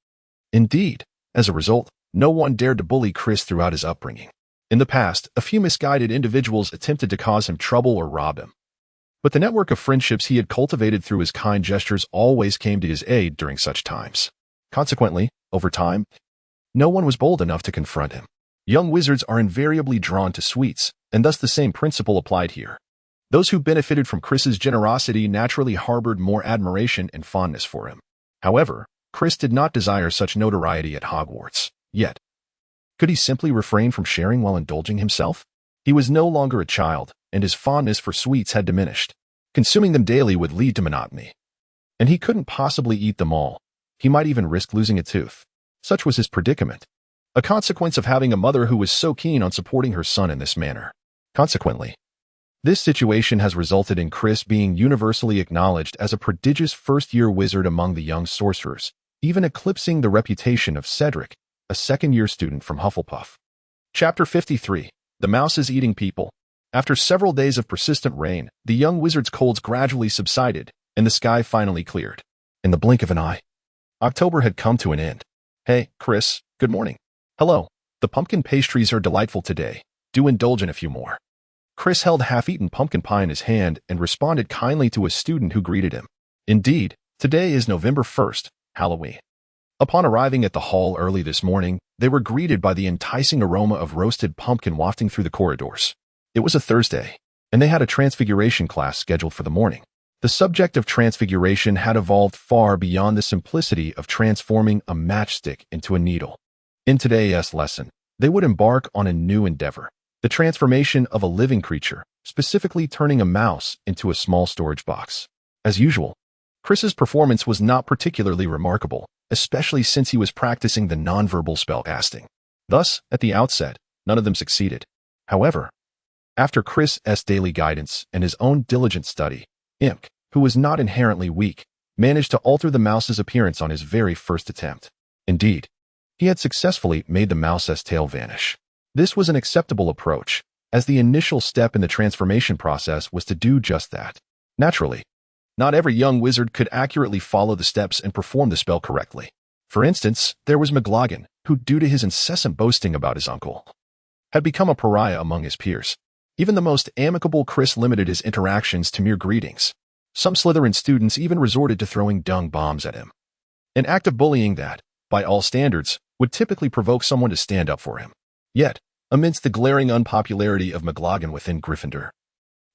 Indeed, as a result, no one dared to bully Chris throughout his upbringing. In the past, a few misguided individuals attempted to cause him trouble or rob him, but the network of friendships he had cultivated through his kind gestures always came to his aid during such times. Consequently, over time, no one was bold enough to confront him. Young wizards are invariably drawn to sweets, and thus the same principle applied here. Those who benefited from Chris's generosity naturally harbored more admiration and fondness for him. However, Chris did not desire such notoriety at Hogwarts. Yet, could he simply refrain from sharing while indulging himself? He was no longer a child, and his fondness for sweets had diminished. Consuming them daily would lead to monotony, and he couldn't possibly eat them all. He might even risk losing a tooth. Such was his predicament, a consequence of having a mother who was so keen on supporting her son in this manner. Consequently, this situation has resulted in Chris being universally acknowledged as a prodigious first-year wizard among the young sorcerers, even eclipsing the reputation of Cedric, a second-year student from Hufflepuff. Chapter 53. The Mouses Eating People. After several days of persistent rain, the young wizard's colds gradually subsided, and the sky finally cleared. In the blink of an eye, October had come to an end. Hey, Chris, good morning. Hello. The pumpkin pastries are delightful today. Do indulge in a few more. Chris held half-eaten pumpkin pie in his hand and responded kindly to a student who greeted him. Indeed, today is November 1st, Halloween. Upon arriving at the hall early this morning, they were greeted by the enticing aroma of roasted pumpkin wafting through the corridors. It was a Thursday, and they had a transfiguration class scheduled for the morning. The subject of transfiguration had evolved far beyond the simplicity of transforming a matchstick into a needle. In today's lesson, they would embark on a new endeavor, the transformation of a living creature, specifically turning a mouse into a small storage box. As usual, Chris's performance was not particularly remarkable, especially since he was practicing the nonverbal spellcasting. Thus, at the outset, none of them succeeded. However, after Chris's daily guidance and his own diligent study, Imp, who was not inherently weak, managed to alter the mouse's appearance on his very first attempt. Indeed, he had successfully made the mouse's tail vanish. This was an acceptable approach, as the initial step in the transformation process was to do just that. Naturally, not every young wizard could accurately follow the steps and perform the spell correctly. For instance, there was McLaggen, who, due to his incessant boasting about his uncle, had become a pariah among his peers. Even the most amicable Chris limited his interactions to mere greetings. Some Slytherin students even resorted to throwing dung bombs at him. An act of bullying that, by all standards, would typically provoke someone to stand up for him. Yet, amidst the glaring unpopularity of McLaggen within Gryffindor,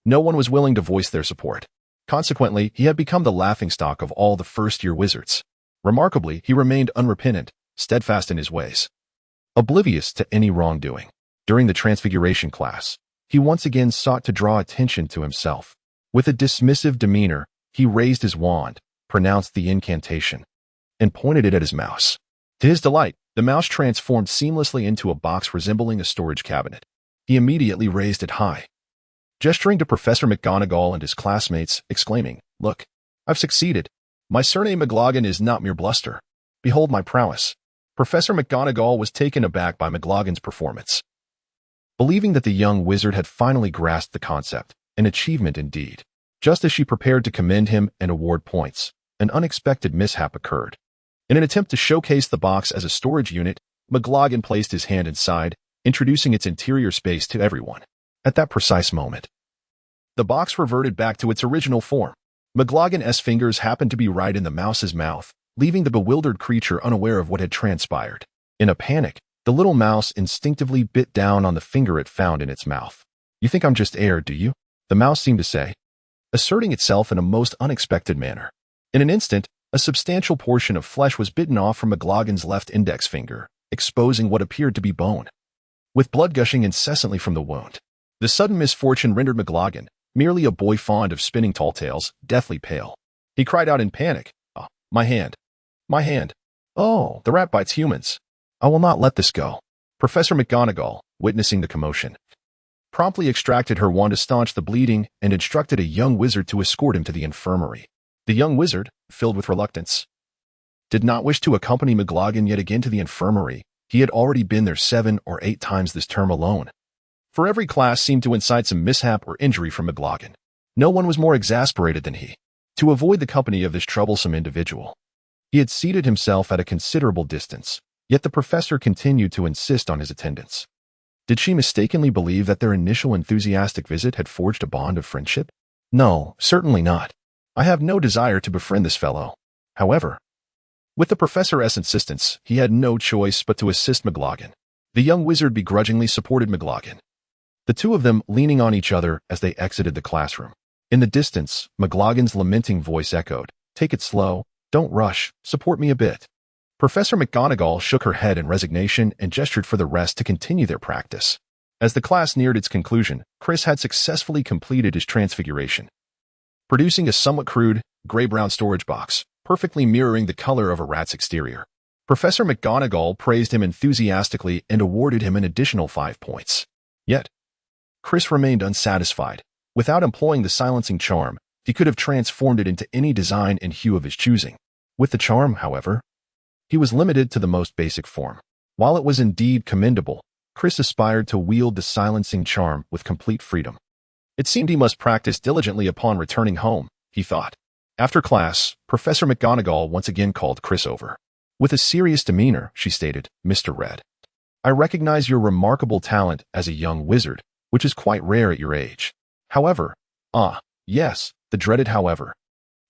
no one was willing to voice their support. Consequently, he had become the laughingstock of all the first-year wizards. Remarkably, he remained unrepentant, steadfast in his ways, oblivious to any wrongdoing. During the Transfiguration class, he once again sought to draw attention to himself. With a dismissive demeanor, he raised his wand, pronounced the incantation, and pointed it at his mouse. To his delight, the mouse transformed seamlessly into a box resembling a storage cabinet. He immediately raised it high, gesturing to Professor McGonagall and his classmates, exclaiming, "Look, I've succeeded. My surname McLaggen is not mere bluster. Behold my prowess." Professor McGonagall was taken aback by McLaggen's performance. Believing that the young wizard had finally grasped the concept, an achievement indeed. Just as she prepared to commend him and award points, an unexpected mishap occurred. In an attempt to showcase the box as a storage unit, McLaggen placed his hand inside, introducing its interior space to everyone. At that precise moment, the box reverted back to its original form. McLaggen's fingers happened to be right in the mouse's mouth, leaving the bewildered creature unaware of what had transpired. In a panic, the little mouse instinctively bit down on the finger it found in its mouth. "You think I'm just air, do you?" the mouse seemed to say, asserting itself in a most unexpected manner. In an instant, a substantial portion of flesh was bitten off from McLaggen's left index finger, exposing what appeared to be bone, with blood gushing incessantly from the wound. The sudden misfortune rendered McLaggen, merely a boy fond of spinning tall tales, deathly pale. He cried out in panic, "Oh, my hand! My hand! Oh, the rat bites humans! I will not let this go." Professor McGonagall, witnessing the commotion, promptly extracted her wand to staunch the bleeding and instructed a young wizard to escort him to the infirmary. The young wizard, filled with reluctance, did not wish to accompany McLaggen yet again to the infirmary. He had already been there 7 or 8 times this term alone. For every class seemed to incite some mishap or injury from McLaggen. No one was more exasperated than he. To avoid the company of this troublesome individual, he had seated himself at a considerable distance, yet the professor continued to insist on his attendance. Did she mistakenly believe that their initial enthusiastic visit had forged a bond of friendship? No, certainly not. I have no desire to befriend this fellow. However, with the professor's insistence, he had no choice but to assist McLaggen. The young wizard begrudgingly supported McLaggen, the two of them leaning on each other as they exited the classroom. In the distance, McLaggen's lamenting voice echoed, "Take it slow, don't rush, support me a bit." Professor McGonagall shook her head in resignation and gestured for the rest to continue their practice. As the class neared its conclusion, Chris had successfully completed his transfiguration, producing a somewhat crude, gray-brown storage box, perfectly mirroring the color of a rat's exterior. Professor McGonagall praised him enthusiastically and awarded him an additional 5 points. Yet, Chris remained unsatisfied. Without employing the silencing charm, he could have transformed it into any design and hue of his choosing. With the charm, however, he was limited to the most basic form. While it was indeed commendable, Chris aspired to wield the silencing charm with complete freedom. It seemed he must practice diligently upon returning home, he thought. After class, Professor McGonagall once again called Chris over. With a serious demeanor, she stated, "Mr. Red, I recognize your remarkable talent as a young wizard, which is quite rare at your age. However, yes, the dreaded however."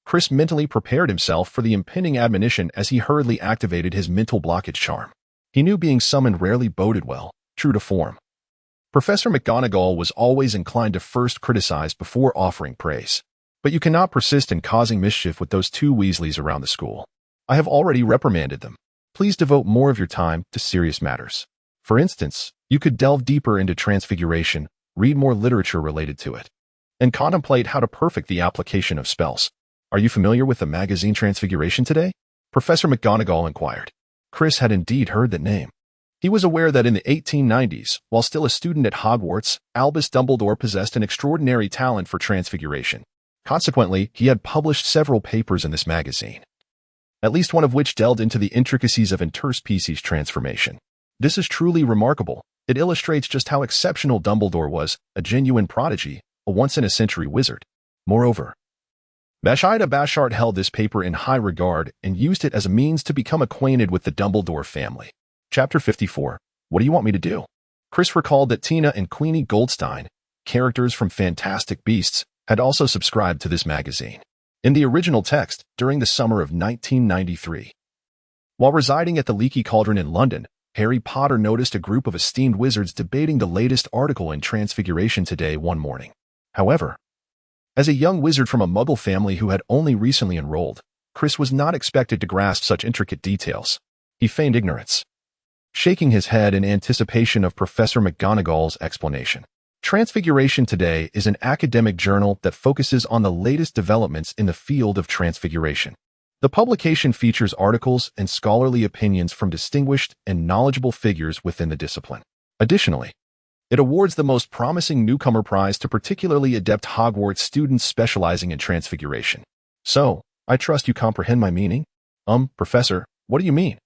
Chris mentally prepared himself for the impending admonition as he hurriedly activated his mental blockage charm. He knew being summoned rarely boded well, true to form. Professor McGonagall was always inclined to first criticize before offering praise. "But you cannot persist in causing mischief with those 2 Weasleys around the school. I have already reprimanded them. Please devote more of your time to serious matters. For instance, you could delve deeper into Transfiguration, read more literature related to it, and contemplate how to perfect the application of spells. Are you familiar with the magazine Transfiguration today?" Professor McGonagall inquired. Chris had indeed heard that name. He was aware that in the 1890s, while still a student at Hogwarts, Albus Dumbledore possessed an extraordinary talent for transfiguration. Consequently, he had published several papers in this magazine, at least one of which delved into the intricacies of interspecies transformation. This is truly remarkable. It illustrates just how exceptional Dumbledore was, a genuine prodigy, a once-in-a-century wizard. Moreover, Bashida Bashart held this paper in high regard and used it as a means to become acquainted with the Dumbledore family. Chapter 54. What do you want me to do? Chris recalled that Tina and Queenie Goldstein, characters from Fantastic Beasts, had also subscribed to this magazine. In the original text, during the summer of 1993. While residing at the Leaky Cauldron in London, Harry Potter noticed a group of esteemed wizards debating the latest article in Transfiguration Today one morning. However, as a young wizard from a Muggle family who had only recently enrolled, Chris was not expected to grasp such intricate details. He feigned ignorance, shaking his head in anticipation of Professor McGonagall's explanation. Transfiguration Today is an academic journal that focuses on the latest developments in the field of transfiguration. The publication features articles and scholarly opinions from distinguished and knowledgeable figures within the discipline. Additionally, it awards the most promising newcomer prize to particularly adept Hogwarts students specializing in transfiguration. So, I trust you comprehend my meaning? Professor, what do you mean?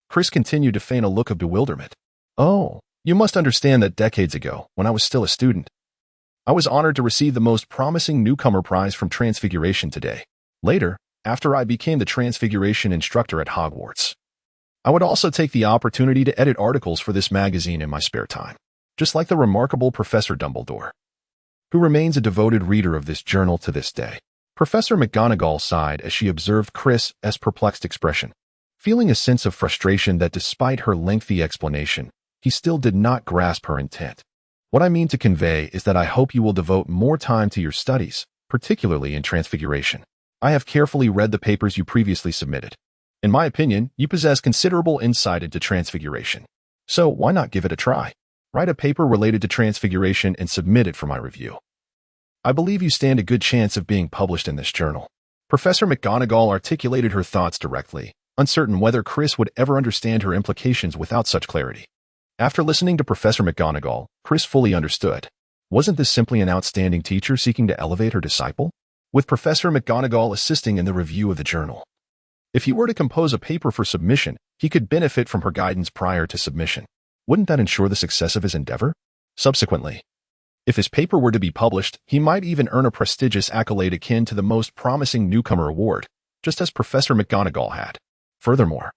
Chris continued to feign a look of bewilderment. Oh, you must understand that decades ago, when I was still a student, I was honored to receive the most promising newcomer prize from Transfiguration Today. Later, after I became the Transfiguration instructor at Hogwarts, I would also take the opportunity to edit articles for this magazine in my spare time, just like the remarkable Professor Dumbledore, who remains a devoted reader of this journal to this day. Professor McGonagall sighed as she observed Chris's perplexed expression, feeling a sense of frustration that despite her lengthy explanation, he still did not grasp her intent. What I mean to convey is that I hope you will devote more time to your studies, particularly in Transfiguration. I have carefully read the papers you previously submitted. In my opinion, you possess considerable insight into Transfiguration. So why not give it a try? Write a paper related to Transfiguration and submit it for my review. I believe you stand a good chance of being published in this journal. Professor McGonagall articulated her thoughts directly, uncertain whether Chris would ever understand her implications without such clarity. After listening to Professor McGonagall, Chris fully understood. Wasn't this simply an outstanding teacher seeking to elevate her disciple? With Professor McGonagall assisting in the review of the journal. If he were to compose a paper for submission, he could benefit from her guidance prior to submission. Wouldn't that ensure the success of his endeavor? Subsequently, if his paper were to be published, he might even earn a prestigious accolade akin to the Most Promising Newcomer Award, just as Professor McGonagall had. Furthermore,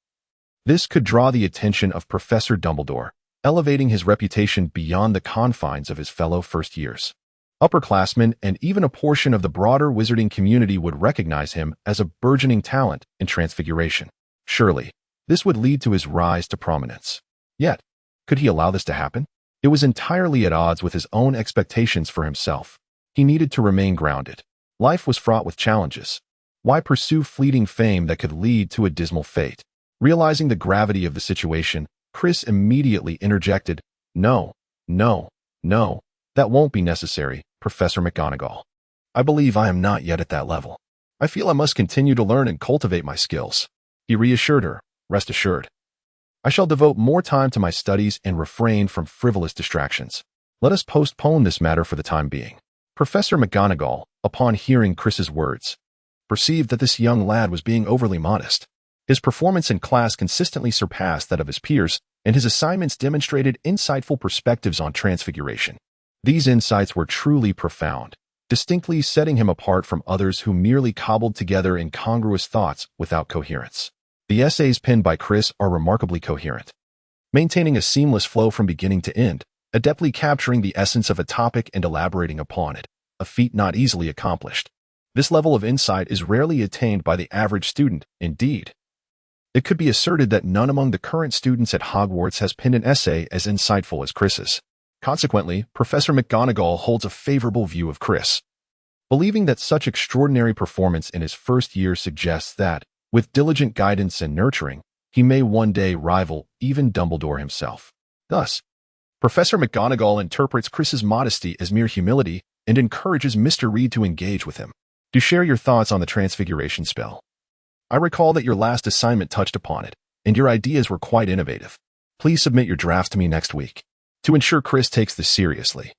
this could draw the attention of Professor Dumbledore, elevating his reputation beyond the confines of his fellow first years. Upperclassmen and even a portion of the broader wizarding community would recognize him as a burgeoning talent in Transfiguration. Surely, this would lead to his rise to prominence. Yet, could he allow this to happen? It was entirely at odds with his own expectations for himself. He needed to remain grounded. Life was fraught with challenges. Why pursue fleeting fame that could lead to a dismal fate? Realizing the gravity of the situation, Chris immediately interjected, No, that won't be necessary, Professor McGonagall. I believe I am not yet at that level. I feel I must continue to learn and cultivate my skills. He reassured her, rest assured. I shall devote more time to my studies and refrain from frivolous distractions. Let us postpone this matter for the time being. Professor McGonagall, upon hearing Chris's words, perceived that this young lad was being overly modest. His performance in class consistently surpassed that of his peers, and his assignments demonstrated insightful perspectives on Transfiguration. These insights were truly profound, distinctly setting him apart from others who merely cobbled together incongruous thoughts without coherence. The essays penned by Chris are remarkably coherent, maintaining a seamless flow from beginning to end, adeptly capturing the essence of a topic and elaborating upon it, a feat not easily accomplished. This level of insight is rarely attained by the average student. Indeed, it could be asserted that none among the current students at Hogwarts has penned an essay as insightful as Chris's. Consequently, Professor McGonagall holds a favorable view of Chris, believing that such extraordinary performance in his first year suggests that, with diligent guidance and nurturing, he may one day rival even Dumbledore himself. Thus, Professor McGonagall interprets Chris's modesty as mere humility and encourages Mr. Reed to engage with him. To share your thoughts on the Transfiguration spell. I recall that your last assignment touched upon it, and your ideas were quite innovative. Please submit your drafts to me next week, to ensure Chris takes this seriously.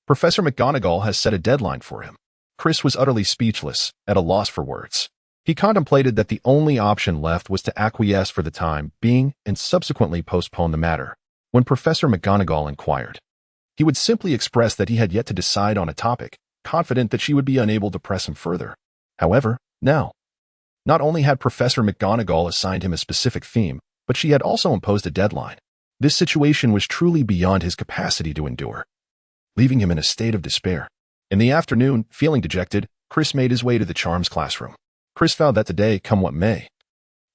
Professor McGonagall has set a deadline for him. Chris was utterly speechless, at a loss for words. He contemplated that the only option left was to acquiesce for the time being and subsequently postpone the matter. When Professor McGonagall inquired, he would simply express that he had yet to decide on a topic, confident that she would be unable to press him further. However, now, not only had Professor McGonagall assigned him a specific theme, but she had also imposed a deadline. This situation was truly beyond his capacity to endure, leaving him in a state of despair. In the afternoon, feeling dejected, Chris made his way to the charms classroom. Chris vowed that today, come what may,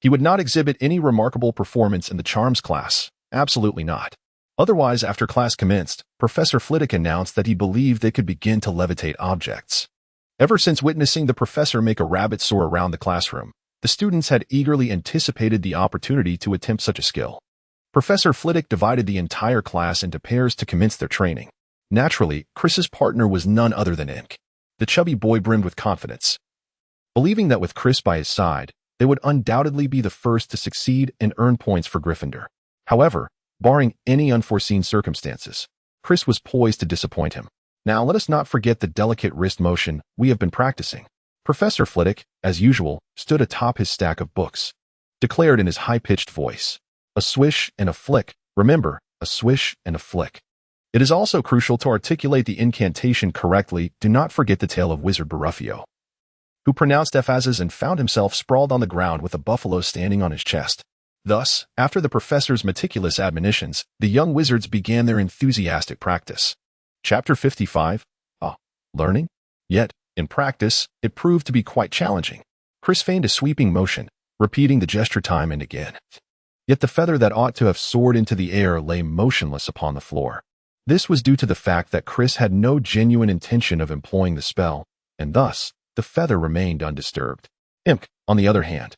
he would not exhibit any remarkable performance in the charms class. Absolutely not. Otherwise, after class commenced, Professor Flitwick announced that he believed they could begin to levitate objects. Ever since witnessing the professor make a rabbit soar around the classroom, the students had eagerly anticipated the opportunity to attempt such a skill. Professor Flitwick divided the entire class into pairs to commence their training. Naturally, Chris's partner was none other than Ink. The chubby boy brimmed with confidence, believing that with Chris by his side, they would undoubtedly be the first to succeed and earn points for Gryffindor. However, barring any unforeseen circumstances, Chris was poised to disappoint him. Now let us not forget the delicate wrist motion we have been practicing. Professor Flitwick, as usual, stood atop his stack of books, declared in his high-pitched voice, "A swish and a flick. Remember, a swish and a flick." It is also crucial to articulate the incantation correctly. Do not forget the tale of Wizard Baruffio, who pronounced F's and found himself sprawled on the ground with a buffalo standing on his chest. Thus, after the professor's meticulous admonitions, the young wizards began their enthusiastic practice. Chapter 55. Learning? Yet, in practice, it proved to be quite challenging. Chris feigned a sweeping motion, repeating the gesture time and again. Yet the feather that ought to have soared into the air lay motionless upon the floor. This was due to the fact that Chris had no genuine intention of employing the spell, and thus, the feather remained undisturbed. Imp, on the other hand,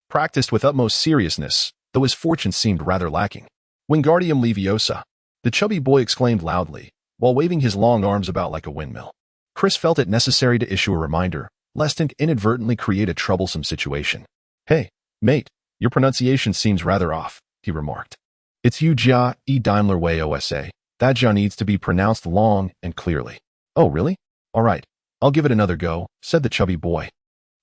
practiced with utmost seriousness, though his fortune seemed rather lacking. Wingardium Leviosa, the chubby boy exclaimed loudly, while waving his long arms about like a windmill. Chris felt it necessary to issue a reminder, lest Ink inadvertently create a troublesome situation. "Hey, mate, your pronunciation seems rather off," he remarked. "It's you ja e Daimler way OSA. That ja needs to be pronounced long and clearly." "Oh, really? All right, I'll give it another go," said the chubby boy,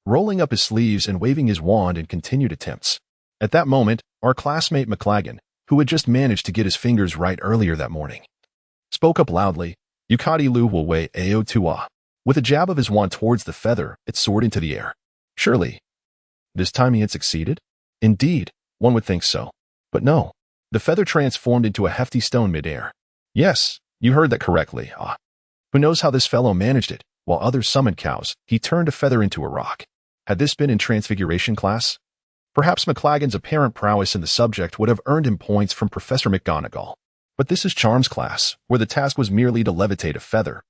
rolling up his sleeves and waving his wand in continued attempts. At that moment, our classmate McLaggen, who had just managed to get his fingers right earlier that morning, spoke up loudly, "Yukati Lu will weigh Ao Tua." With a jab of his wand towards the feather, it soared into the air. Surely, this time he had succeeded? Indeed, one would think so. But no, the feather transformed into a hefty stone midair. Yes, you heard that correctly. Who knows how this fellow managed it? While others summoned cows, he turned a feather into a rock. Had this been in Transfiguration class? Perhaps McLaggen's apparent prowess in the subject would have earned him points from Professor McGonagall. But this is Charms class, where the task was merely to levitate a feather.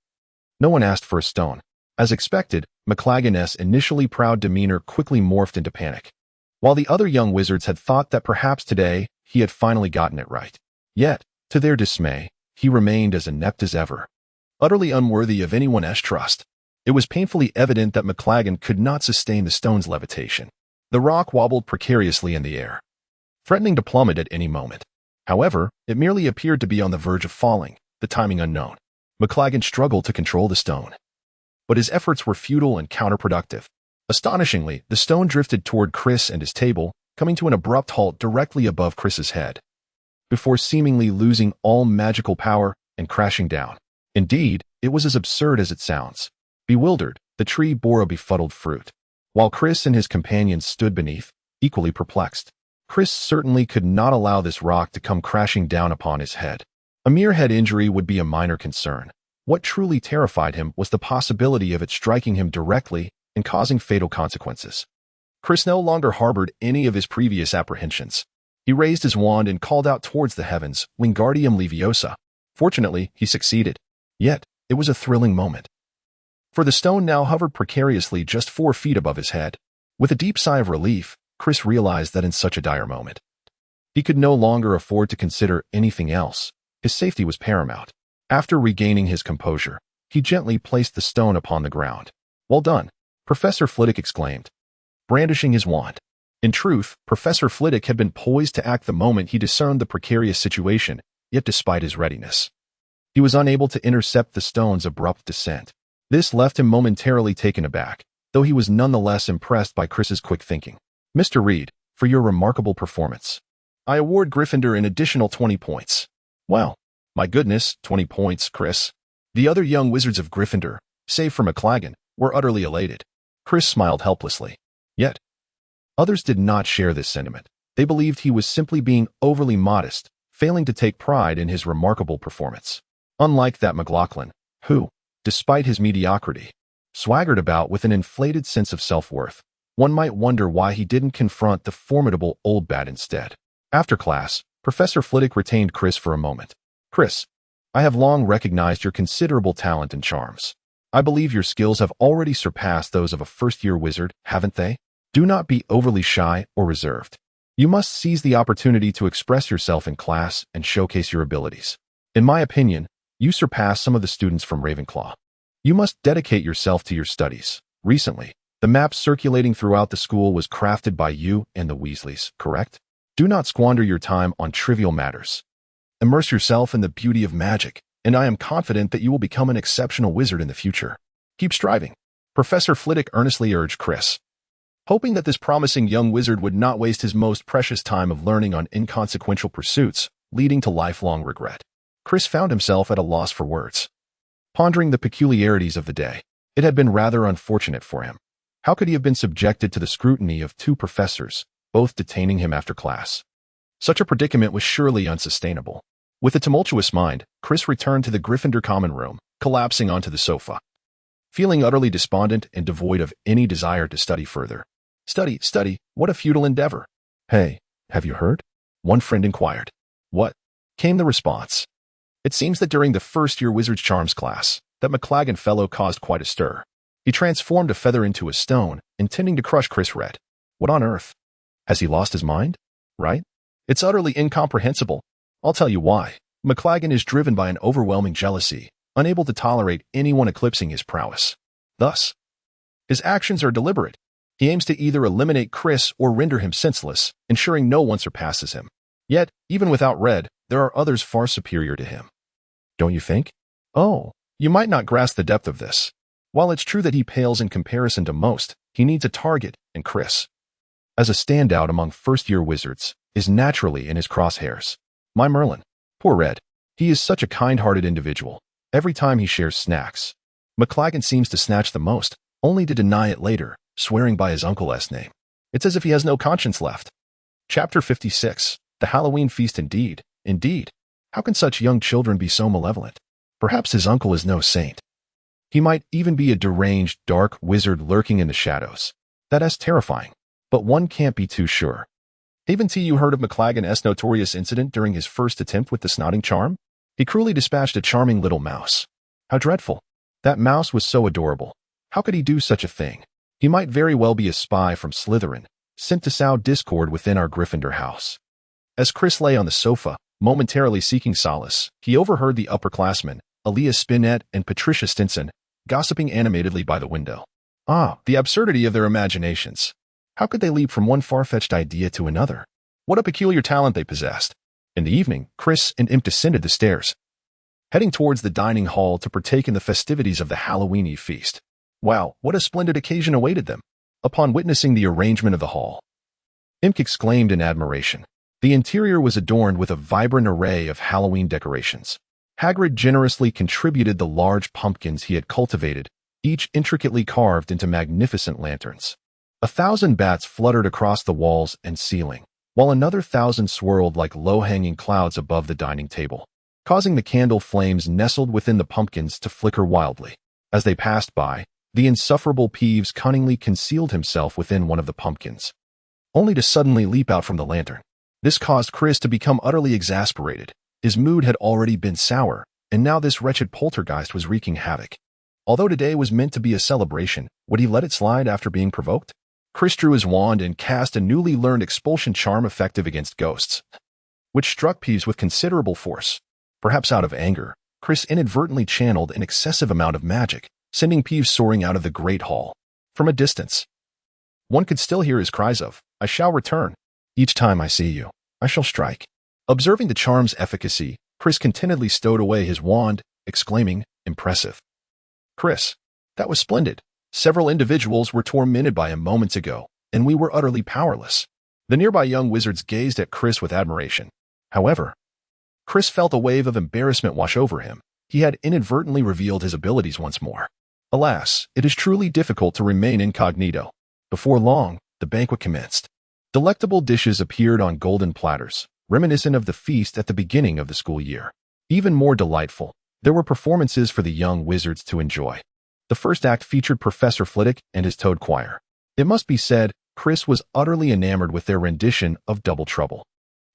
No one asked for a stone. As expected, McLaggen's initially proud demeanor quickly morphed into panic. While the other young wizards had thought that perhaps today he had finally gotten it right. Yet, to their dismay, he remained as inept as ever, utterly unworthy of anyone's trust. It was painfully evident that McLaggen could not sustain the stone's levitation. The rock wobbled precariously in the air, threatening to plummet at any moment. However, it merely appeared to be on the verge of falling, the timing unknown. McLaggen struggled to control the stone, but his efforts were futile and counterproductive. Astonishingly, the stone drifted toward Chris and his table, coming to an abrupt halt directly above Chris's head, before seemingly losing all magical power and crashing down. Indeed, it was as absurd as it sounds. Bewildered, the tree bore a befuddled fruit, while Chris and his companions stood beneath, equally perplexed. Chris certainly could not allow this rock to come crashing down upon his head. A mere head injury would be a minor concern. What truly terrified him was the possibility of it striking him directly and causing fatal consequences. Chris no longer harbored any of his previous apprehensions. He raised his wand and called out towards the heavens, Wingardium Leviosa. Fortunately, he succeeded. Yet, it was a thrilling moment, for the stone now hovered precariously just 4 feet above his head. With a deep sigh of relief, Chris realized that in such a dire moment, he could no longer afford to consider anything else. His safety was paramount. After regaining his composure, he gently placed the stone upon the ground. "Well done," Professor Flitwick exclaimed, brandishing his wand. In truth, Professor Flitwick had been poised to act the moment he discerned the precarious situation, yet despite his readiness, he was unable to intercept the stone's abrupt descent. This left him momentarily taken aback, though he was nonetheless impressed by Chris's quick thinking. "Mr. Reed, for your remarkable performance, I award Gryffindor an additional 20 points. "Well, my goodness, 20 points, Chris." The other young wizards of Gryffindor, save for McLaggen, were utterly elated. Chris smiled helplessly. Yet, others did not share this sentiment. They believed he was simply being overly modest, failing to take pride in his remarkable performance. Unlike that McLaughlin, who, despite his mediocrity, swaggered about with an inflated sense of self-worth, one might wonder why he didn't confront the formidable old bat instead. After class, Professor Flitwick retained Chris for a moment. Chris, I have long recognized your considerable talent and charms. I believe your skills have already surpassed those of a first-year wizard, haven't they? Do not be overly shy or reserved. You must seize the opportunity to express yourself in class and showcase your abilities. In my opinion, you surpass some of the students from Ravenclaw. You must dedicate yourself to your studies. Recently, the map circulating throughout the school was crafted by you and the Weasleys, correct? Do not squander your time on trivial matters. Immerse yourself in the beauty of magic, and I am confident that you will become an exceptional wizard in the future. Keep striving. Professor Flitwick earnestly urged Chris, hoping that this promising young wizard would not waste his most precious time of learning on inconsequential pursuits, leading to lifelong regret. Chris found himself at a loss for words. Pondering the peculiarities of the day, it had been rather unfortunate for him. How could he have been subjected to the scrutiny of two professors, both detaining him after class? Such a predicament was surely unsustainable. With a tumultuous mind, Chris returned to the Gryffindor common room, collapsing onto the sofa. Feeling utterly despondent and devoid of any desire to study further. Study, what a futile endeavor. Hey, have you heard? One friend inquired. What? Came the response. It seems that during the first-year Wizard's Charms class, that McLagan fellow caused quite a stir. He transformed a feather into a stone, intending to crush Chris Red. What on earth? Has he lost his mind? Right? It's utterly incomprehensible. I'll tell you why. McLagan is driven by an overwhelming jealousy, unable to tolerate anyone eclipsing his prowess. Thus, his actions are deliberate. He aims to either eliminate Chris or render him senseless, ensuring no one surpasses him. Yet, even without Red, there are others far superior to him. Don't you think? Oh, you might not grasp the depth of this. While it's true that he pales in comparison to most, he needs a target, and Chris, as a standout among first-year wizards, is naturally in his crosshairs. My Merlin. Poor Red. He is such a kind-hearted individual. Every time he shares snacks, McLagan seems to snatch the most, only to deny it later, swearing by his uncle's name. It's as if he has no conscience left. Chapter 56. The Halloween Feast indeed. Indeed. How can such young children be so malevolent? Perhaps his uncle is no saint. He might even be a deranged, dark wizard lurking in the shadows. That is terrifying. But one can't be too sure. Haven't you heard of McLagan's notorious incident during his first attempt with the snotting charm? He cruelly dispatched a charming little mouse. How dreadful. That mouse was so adorable. How could he do such a thing? He might very well be a spy from Slytherin, sent to sow discord within our Gryffindor house. As Chris lay on the sofa, momentarily seeking solace, he overheard the upperclassmen, Aaliyah Spinett and Patricia Stinson, gossiping animatedly by the window. Ah, the absurdity of their imaginations. How could they leap from one far-fetched idea to another? What a peculiar talent they possessed. In the evening, Chris and Imp descended the stairs, heading towards the dining hall to partake in the festivities of the Halloween Eve feast. Wow, what a splendid occasion awaited them. Upon witnessing the arrangement of the hall, Imp exclaimed in admiration. The interior was adorned with a vibrant array of Halloween decorations. Hagrid generously contributed the large pumpkins he had cultivated, each intricately carved into magnificent lanterns. 1,000 bats fluttered across the walls and ceiling, while another 1,000 swirled like low-hanging clouds above the dining table, causing the candle flames nestled within the pumpkins to flicker wildly. As they passed by, the insufferable Peeves cunningly concealed himself within one of the pumpkins, only to suddenly leap out from the lantern. This caused Chris to become utterly exasperated. His mood had already been sour, and now this wretched poltergeist was wreaking havoc. Although today was meant to be a celebration, would he let it slide after being provoked? Chris drew his wand and cast a newly learned expulsion charm effective against ghosts, which struck Peeves with considerable force. Perhaps out of anger, Chris inadvertently channeled an excessive amount of magic, sending Peeves soaring out of the great hall. From a distance, one could still hear his cries of, "I shall return. Each time I see you, I shall strike." Observing the charm's efficacy, Chris contentedly stowed away his wand, exclaiming, "Impressive. Chris, that was splendid. Several individuals were tormented by him moments ago, and we were utterly powerless." The nearby young wizards gazed at Chris with admiration. However, Chris felt a wave of embarrassment wash over him. He had inadvertently revealed his abilities once more. Alas, it is truly difficult to remain incognito. Before long, the banquet commenced. Delectable dishes appeared on golden platters, reminiscent of the feast at the beginning of the school year. Even more delightful, there were performances for the young wizards to enjoy. The first act featured Professor Flitwick and his Toad Choir. It must be said, Chris was utterly enamored with their rendition of Double Trouble.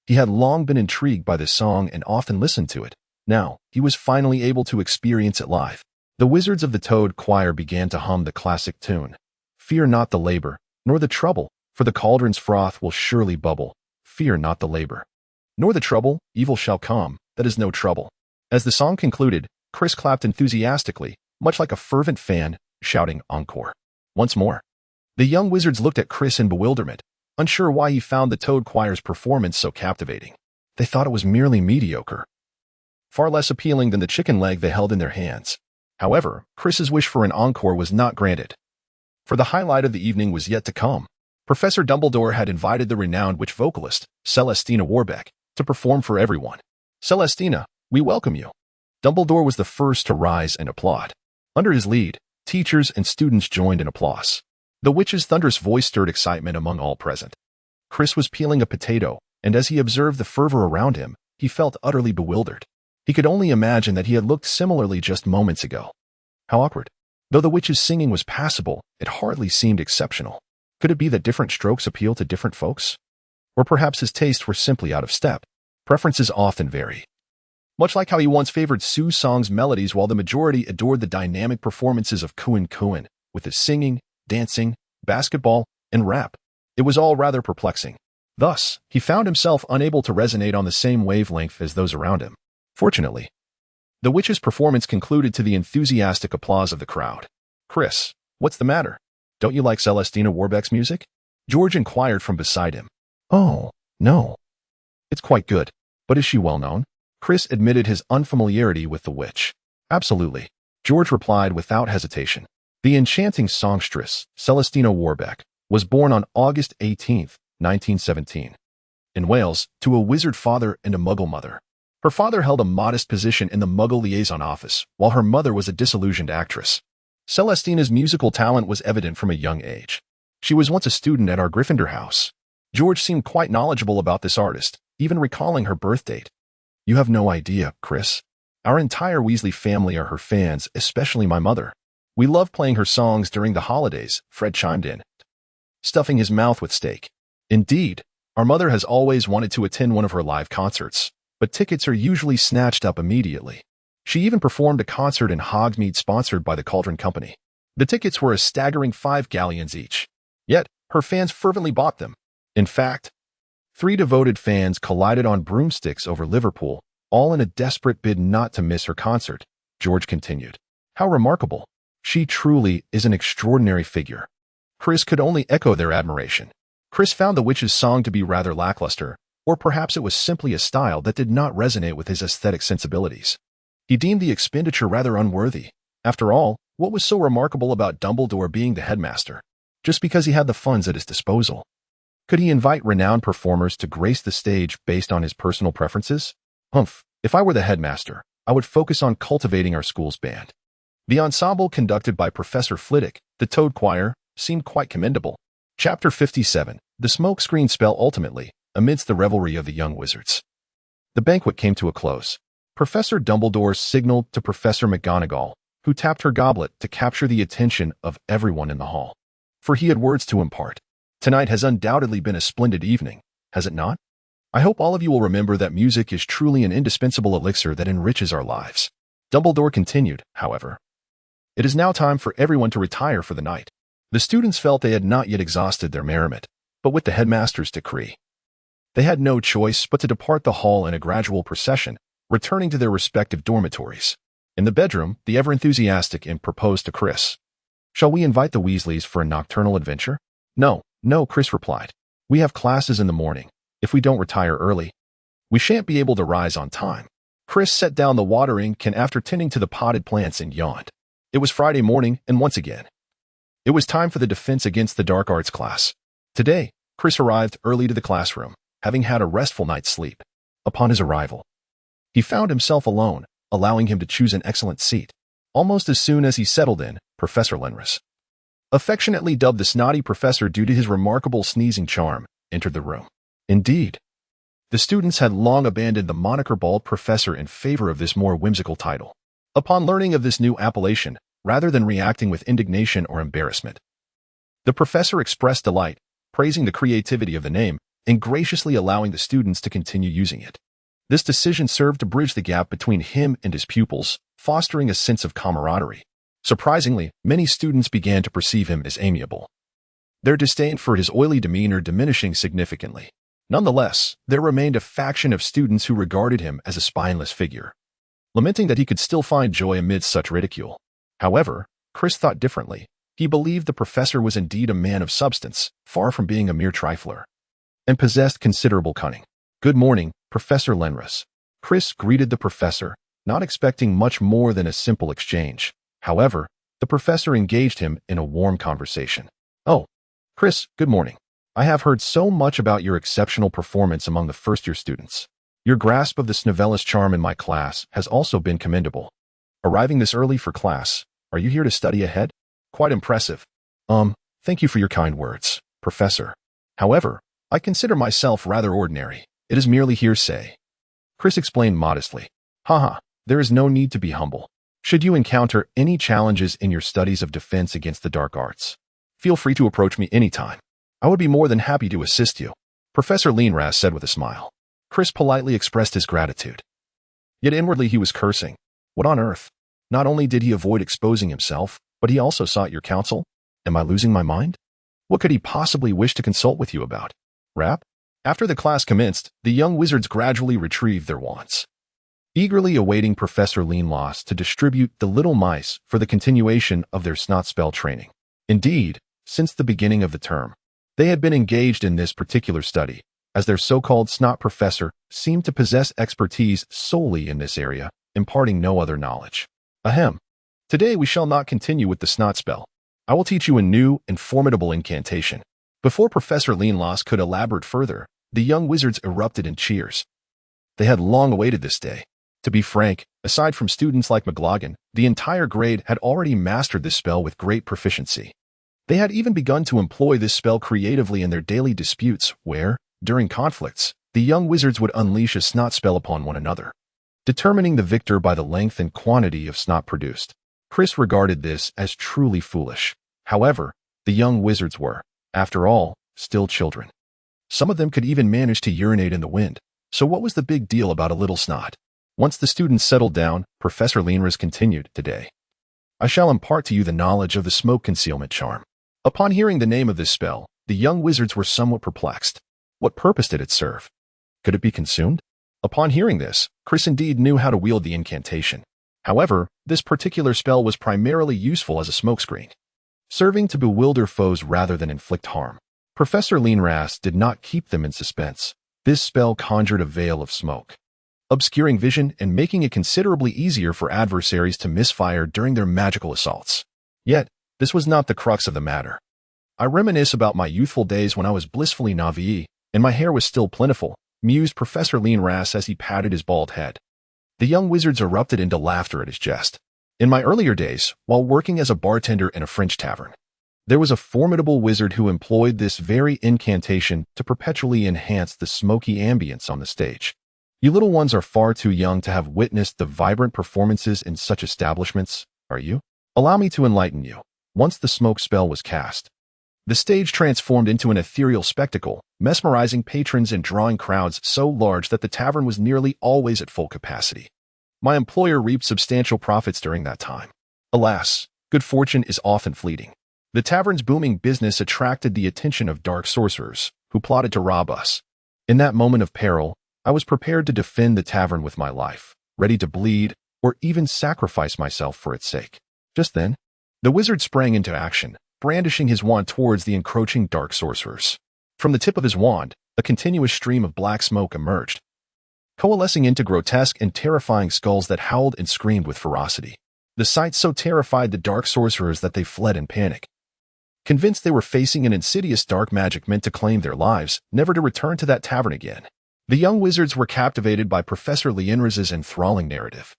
He had long been intrigued by this song and often listened to it. Now, he was finally able to experience it live. The wizards of the Toad Choir began to hum the classic tune. Fear not the labor, nor the trouble, for the cauldron's froth will surely bubble. Fear not the labor, nor the trouble, evil shall come, that is no trouble. As the song concluded, Chris clapped enthusiastically, much like a fervent fan, shouting encore. Once more. The young wizards looked at Chris in bewilderment, unsure why he found the Toad Choir's performance so captivating. They thought it was merely mediocre, far less appealing than the chicken leg they held in their hands. However, Chris's wish for an encore was not granted. For the highlight of the evening was yet to come. Professor Dumbledore had invited the renowned witch vocalist, Celestina Warbeck, to perform for everyone. Celestina, we welcome you. Dumbledore was the first to rise and applaud. Under his lead, teachers and students joined in applause. The witch's thunderous voice stirred excitement among all present. Chris was peeling a potato, and as he observed the fervor around him, he felt utterly bewildered. He could only imagine that he had looked similarly just moments ago. How awkward. Though the witch's singing was passable, it hardly seemed exceptional. Could it be that different strokes appeal to different folks? Or perhaps his tastes were simply out of step. Preferences often vary. Much like how he once favored Sue Song's melodies while the majority adored the dynamic performances of Kuan Kuan, with his singing, dancing, basketball, and rap. It was all rather perplexing. Thus, he found himself unable to resonate on the same wavelength as those around him. Fortunately, the witch's performance concluded to the enthusiastic applause of the crowd. Chris, what's the matter? Don't you like Celestina Warbeck's music? George inquired from beside him. Oh, no. It's quite good, but is she well known? Chris admitted his unfamiliarity with the witch. Absolutely, George replied without hesitation. The enchanting songstress, Celestina Warbeck, was born on August 18, 1917, in Wales, to a wizard father and a muggle mother. Her father held a modest position in the Muggle liaison office, while her mother was a disillusioned actress. Celestina's musical talent was evident from a young age. She was once a student at our Gryffindor house. George seemed quite knowledgeable about this artist, even recalling her birth date. You have no idea, Chris. Our entire Weasley family are her fans, especially my mother. We love playing her songs during the holidays, Fred chimed in, stuffing his mouth with steak. Indeed, our mother has always wanted to attend one of her live concerts, but tickets are usually snatched up immediately. She even performed a concert in Hogsmeade sponsored by the Cauldron Company. The tickets were a staggering 5 galleons each. Yet, her fans fervently bought them. In fact, 3 devoted fans collided on broomsticks over Liverpool, all in a desperate bid not to miss her concert, George continued. How remarkable. She truly is an extraordinary figure. Chris could only echo their admiration. Chris found the witch's song to be rather lackluster, or perhaps it was simply a style that did not resonate with his aesthetic sensibilities. He deemed the expenditure rather unworthy. After all, what was so remarkable about Dumbledore being the headmaster? Just because he had the funds at his disposal. Could he invite renowned performers to grace the stage based on his personal preferences? Humph, if I were the headmaster, I would focus on cultivating our school's band. The ensemble conducted by Professor Flitwick, the Toad Choir, seemed quite commendable. Chapter 57, The Smokescreen Spell Ultimately, amidst the revelry of the young wizards. The banquet came to a close. Professor Dumbledore signaled to Professor McGonagall, who tapped her goblet to capture the attention of everyone in the hall. For he had words to impart. Tonight has undoubtedly been a splendid evening, has it not? I hope all of you will remember that music is truly an indispensable elixir that enriches our lives. Dumbledore continued, however. It is now time for everyone to retire for the night. The students felt they had not yet exhausted their merriment, but with the headmaster's decree, they had no choice but to depart the hall in a gradual procession, returning to their respective dormitories. In the bedroom, the ever-enthusiastic Imp proposed to Chris. Shall we invite the Weasleys for a nocturnal adventure? No, Chris replied. We have classes in the morning. If we don't retire early, we shan't be able to rise on time. Chris set down the watering can after tending to the potted plants and yawned. It was Friday morning, and once again, it was time for the Defense Against the Dark Arts class. Today, Chris arrived early to the classroom, having had a restful night's sleep. Upon his arrival, he found himself alone, allowing him to choose an excellent seat. Almost as soon as he settled in, Professor Lenris, affectionately dubbed the snotty professor due to his remarkable sneezing charm, entered the room. Indeed, the students had long abandoned the moniker bald professor in favor of this more whimsical title. Upon learning of this new appellation, rather than reacting with indignation or embarrassment, the professor expressed delight, praising the creativity of the name, and graciously allowing the students to continue using it. This decision served to bridge the gap between him and his pupils, fostering a sense of camaraderie. Surprisingly, many students began to perceive him as amiable, their disdain for his oily demeanor diminishing significantly. Nonetheless, there remained a faction of students who regarded him as a spineless figure, lamenting that he could still find joy amidst such ridicule. However, Chris thought differently. He believed the professor was indeed a man of substance, far from being a mere trifler, and possessed considerable cunning. "Good morning, Professor Lenris." Chris greeted the professor, not expecting much more than a simple exchange. However, the professor engaged him in a warm conversation. "Oh, Chris, good morning. I have heard so much about your exceptional performance among the first-year students. Your grasp of the Snevellis charm in my class has also been commendable. Arriving this early for class, are you here to study ahead? Quite impressive." Thank you for your kind words, Professor. However, I consider myself rather ordinary. It is merely hearsay." Chris explained modestly. "Haha, there is no need to be humble. Should you encounter any challenges in your studies of defense against the dark arts, feel free to approach me anytime. I would be more than happy to assist you," Professor Leinras said with a smile. Chris politely expressed his gratitude. Yet inwardly he was cursing. What on earth? Not only did he avoid exposing himself, but he also sought your counsel? Am I losing my mind? What could he possibly wish to consult with you about? Rap? After the class commenced, the young wizards gradually retrieved their wands, eagerly awaiting Professor Leinras to distribute the little mice for the continuation of their snot spell training. Indeed, since the beginning of the term, they had been engaged in this particular study, as their so-called snot professor seemed to possess expertise solely in this area, imparting no other knowledge. Ahem. Today we shall not continue with the snot spell. I will teach you a new and formidable incantation. Before Professor Leinras could elaborate further, the young wizards erupted in cheers. They had long awaited this day. To be frank, aside from students like McLaughlin, the entire grade had already mastered this spell with great proficiency. They had even begun to employ this spell creatively in their daily disputes where, during conflicts, the young wizards would unleash a snot spell upon one another, determining the victor by the length and quantity of snot produced. Chris regarded this as truly foolish. However, the young wizards were, after all, still children. Some of them could even manage to urinate in the wind, so what was the big deal about a little snot? Once the students settled down, Professor Leinras continued, "Today, I shall impart to you the knowledge of the smoke concealment charm." Upon hearing the name of this spell, the young wizards were somewhat perplexed. What purpose did it serve? Could it be consumed? Upon hearing this, Chris indeed knew how to wield the incantation. However, this particular spell was primarily useful as a smokescreen, serving to bewilder foes rather than inflict harm. Professor Leinras did not keep them in suspense. This spell conjured a veil of smoke, obscuring vision and making it considerably easier for adversaries to misfire during their magical assaults. Yet, this was not the crux of the matter. I reminisce about my youthful days when I was blissfully naive, and my hair was still plentiful, mused Professor Leinras as he patted his bald head. The young wizards erupted into laughter at his jest. In my earlier days, while working as a bartender in a French tavern, there was a formidable wizard who employed this very incantation to perpetually enhance the smoky ambience on the stage. You little ones are far too young to have witnessed the vibrant performances in such establishments, are you? Allow me to enlighten you. Once the smoke spell was cast, the stage transformed into an ethereal spectacle, mesmerizing patrons and drawing crowds so large that the tavern was nearly always at full capacity. My employer reaped substantial profits during that time. Alas, good fortune is often fleeting. The tavern's booming business attracted the attention of dark sorcerers, who plotted to rob us. In that moment of peril, I was prepared to defend the tavern with my life, ready to bleed or even sacrifice myself for its sake. Just then, the wizard sprang into action, brandishing his wand towards the encroaching dark sorcerers. From the tip of his wand, a continuous stream of black smoke emerged, coalescing into grotesque and terrifying skulls that howled and screamed with ferocity. The sight so terrified the dark sorcerers that they fled in panic, convinced they were facing an insidious dark magic meant to claim their lives, never to return to that tavern again. The young wizards were captivated by Professor Leinras's enthralling narrative.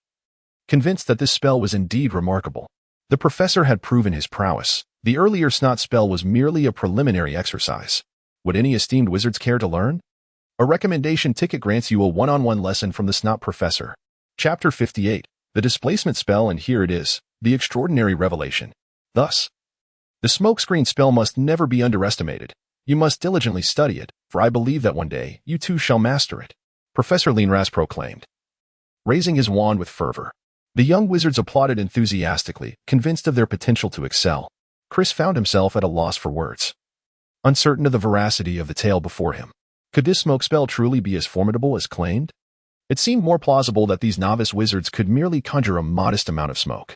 convinced that this spell was indeed remarkable. The professor had proven his prowess. The earlier snot spell was merely a preliminary exercise. Would any esteemed wizards care to learn? A recommendation ticket grants you a one-on-one lesson from the snot professor. Chapter 58, The Displacement Spell, and here it is, the extraordinary revelation. Thus, the smokescreen spell must never be underestimated. You must diligently study it, for I believe that one day you too shall master it, Professor Linras proclaimed, raising his wand with fervor. The young wizards applauded enthusiastically, convinced of their potential to excel. Chris found himself at a loss for words, uncertain of the veracity of the tale before him. Could this smoke spell truly be as formidable as claimed? It seemed more plausible that these novice wizards could merely conjure a modest amount of smoke.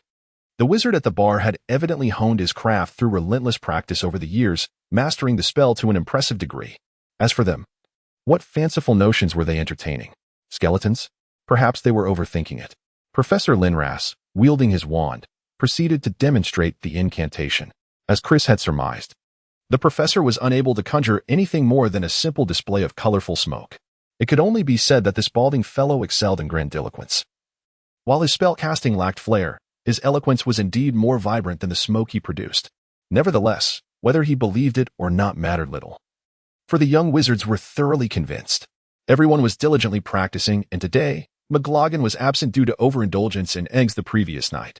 The wizard at the bar had evidently honed his craft through relentless practice over the years, mastering the spell to an impressive degree. As for them, what fanciful notions were they entertaining? Skeletons? Perhaps they were overthinking it. Professor Linras, wielding his wand, proceeded to demonstrate the incantation. As Chris had surmised, the professor was unable to conjure anything more than a simple display of colorful smoke. It could only be said that this balding fellow excelled in grandiloquence. While his spell-casting lacked flair, his eloquence was indeed more vibrant than the smoke he produced. Nevertheless, whether he believed it or not mattered little. For the young wizards were thoroughly convinced. Everyone was diligently practicing, and today, McLaughlin was absent due to overindulgence in eggs the previous night.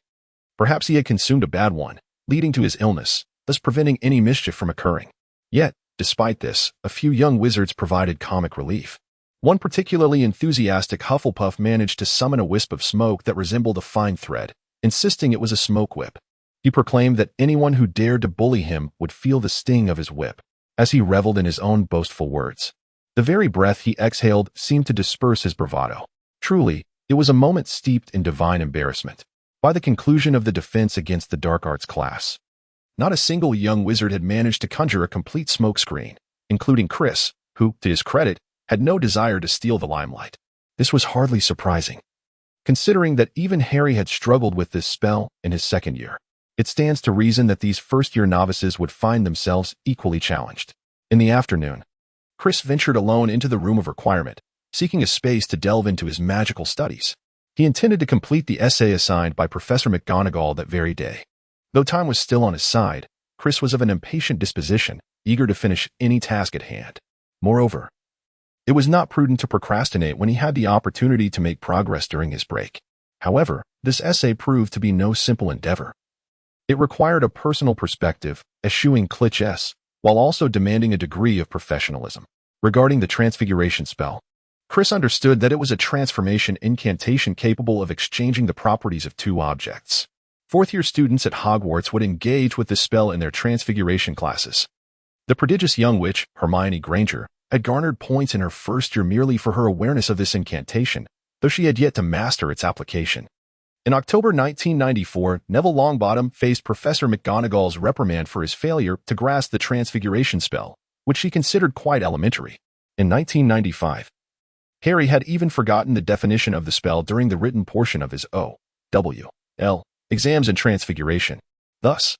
Perhaps he had consumed a bad one, leading to his illness, thus preventing any mischief from occurring. Yet, despite this, a few young wizards provided comic relief. One particularly enthusiastic Hufflepuff managed to summon a wisp of smoke that resembled a fine thread, insisting it was a smoke whip. He proclaimed that anyone who dared to bully him would feel the sting of his whip, as he reveled in his own boastful words. The very breath he exhaled seemed to disperse his bravado. Truly, it was a moment steeped in divine embarrassment. By the conclusion of the defense against the dark arts class, not a single young wizard had managed to conjure a complete smokescreen, including Chris, who, to his credit, had no desire to steal the limelight. This was hardly surprising, considering that even Harry had struggled with this spell in his second year. It stands to reason that these first-year novices would find themselves equally challenged. In the afternoon, Chris ventured alone into the room of requirement, seeking a space to delve into his magical studies. He intended to complete the essay assigned by Professor McGonagall that very day. Though time was still on his side, Chris was of an impatient disposition, eager to finish any task at hand. Moreover, it was not prudent to procrastinate when he had the opportunity to make progress during his break. However, this essay proved to be no simple endeavor. It required a personal perspective, eschewing clichés, while also demanding a degree of professionalism. Regarding the transfiguration spell, Chris understood that it was a transformation incantation capable of exchanging the properties of two objects. Fourth-year students at Hogwarts would engage with this spell in their transfiguration classes. The prodigious young witch, Hermione Granger, had garnered points in her first year merely for her awareness of this incantation, though she had yet to master its application. In October 1994, Neville Longbottom faced Professor McGonagall's reprimand for his failure to grasp the transfiguration spell, which she considered quite elementary. In 1995, Harry had even forgotten the definition of the spell during the written portion of his O.W.L. exams in transfiguration. Thus,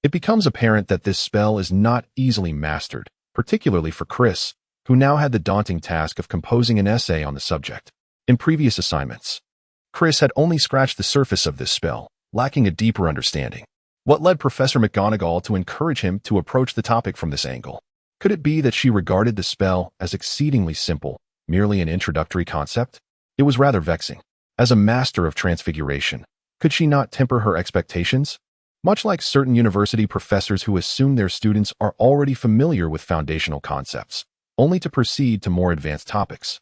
it becomes apparent that this spell is not easily mastered, particularly for Chris, who now had the daunting task of composing an essay on the subject. In previous assignments, Chris had only scratched the surface of this spell, lacking a deeper understanding. What led Professor McGonagall to encourage him to approach the topic from this angle? Could it be that she regarded the spell as exceedingly simple, merely an introductory concept? It was rather vexing. As a master of transfiguration, could she not temper her expectations? Much like certain university professors who assume their students are already familiar with foundational concepts, only to proceed to more advanced topics.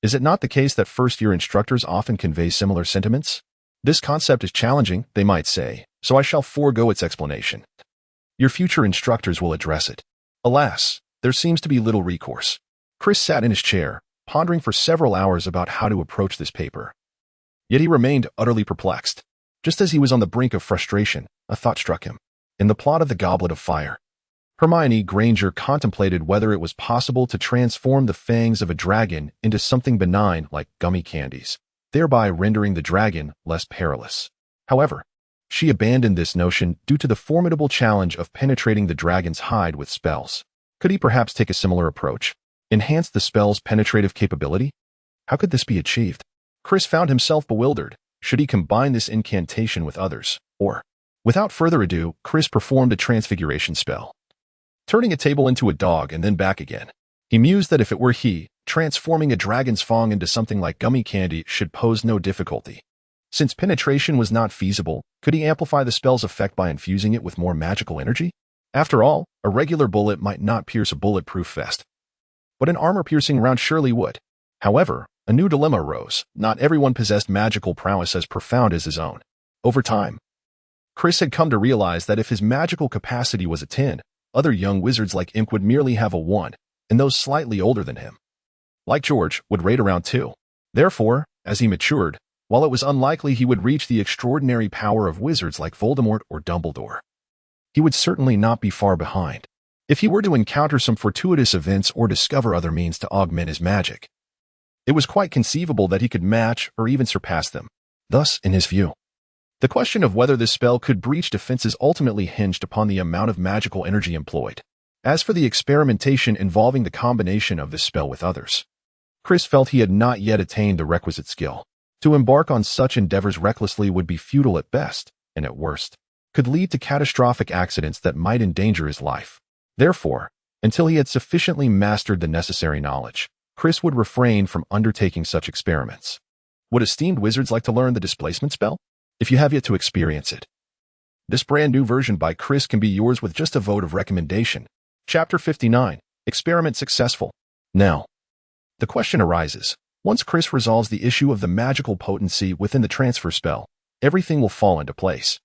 Is it not the case that first-year instructors often convey similar sentiments? This concept is challenging, they might say, so I shall forego its explanation. Your future instructors will address it. Alas, there seems to be little recourse. Chris sat in his chair, pondering for several hours about how to approach this paper. Yet he remained utterly perplexed. Just as he was on the brink of frustration, a thought struck him. In the plot of the Goblet of Fire, Hermione Granger contemplated whether it was possible to transform the fangs of a dragon into something benign like gummy candies, thereby rendering the dragon less perilous. However, she abandoned this notion due to the formidable challenge of penetrating the dragon's hide with spells. Could he perhaps take a similar approach? Enhance the spell's penetrative capability? How could this be achieved? Chris found himself bewildered. Should he combine this incantation with others, or? Without further ado, Chris performed a transfiguration spell, turning a table into a dog and then back again. He mused that if it were he, transforming a dragon's fang into something like gummy candy should pose no difficulty. Since penetration was not feasible, could he amplify the spell's effect by infusing it with more magical energy? After all, a regular bullet might not pierce a bulletproof vest, but an armor-piercing round surely would. However, a new dilemma arose. Not everyone possessed magical prowess as profound as his own. Over time, Chris had come to realize that if his magical capacity was a 10, other young wizards like Imp would merely have a 1, and those slightly older than him, like George, would rate around 2. Therefore, as he matured, while it was unlikely he would reach the extraordinary power of wizards like Voldemort or Dumbledore, he would certainly not be far behind. If he were to encounter some fortuitous events or discover other means to augment his magic, it was quite conceivable that he could match or even surpass them. Thus, in his view, the question of whether this spell could breach defenses ultimately hinged upon the amount of magical energy employed. As for the experimentation involving the combination of this spell with others, Chris felt he had not yet attained the requisite skill. To embark on such endeavors recklessly would be futile at best, and at worst, could lead to catastrophic accidents that might endanger his life. Therefore, until he had sufficiently mastered the necessary knowledge, Chris would refrain from undertaking such experiments. Would esteemed wizards like to learn the displacement spell? If you have yet to experience it, this brand new version by Chris can be yours with just a vote of recommendation. Chapter 59. Experiment successful. Now, the question arises. Once Chris resolves the issue of the magical potency within the transfer spell, everything will fall into place.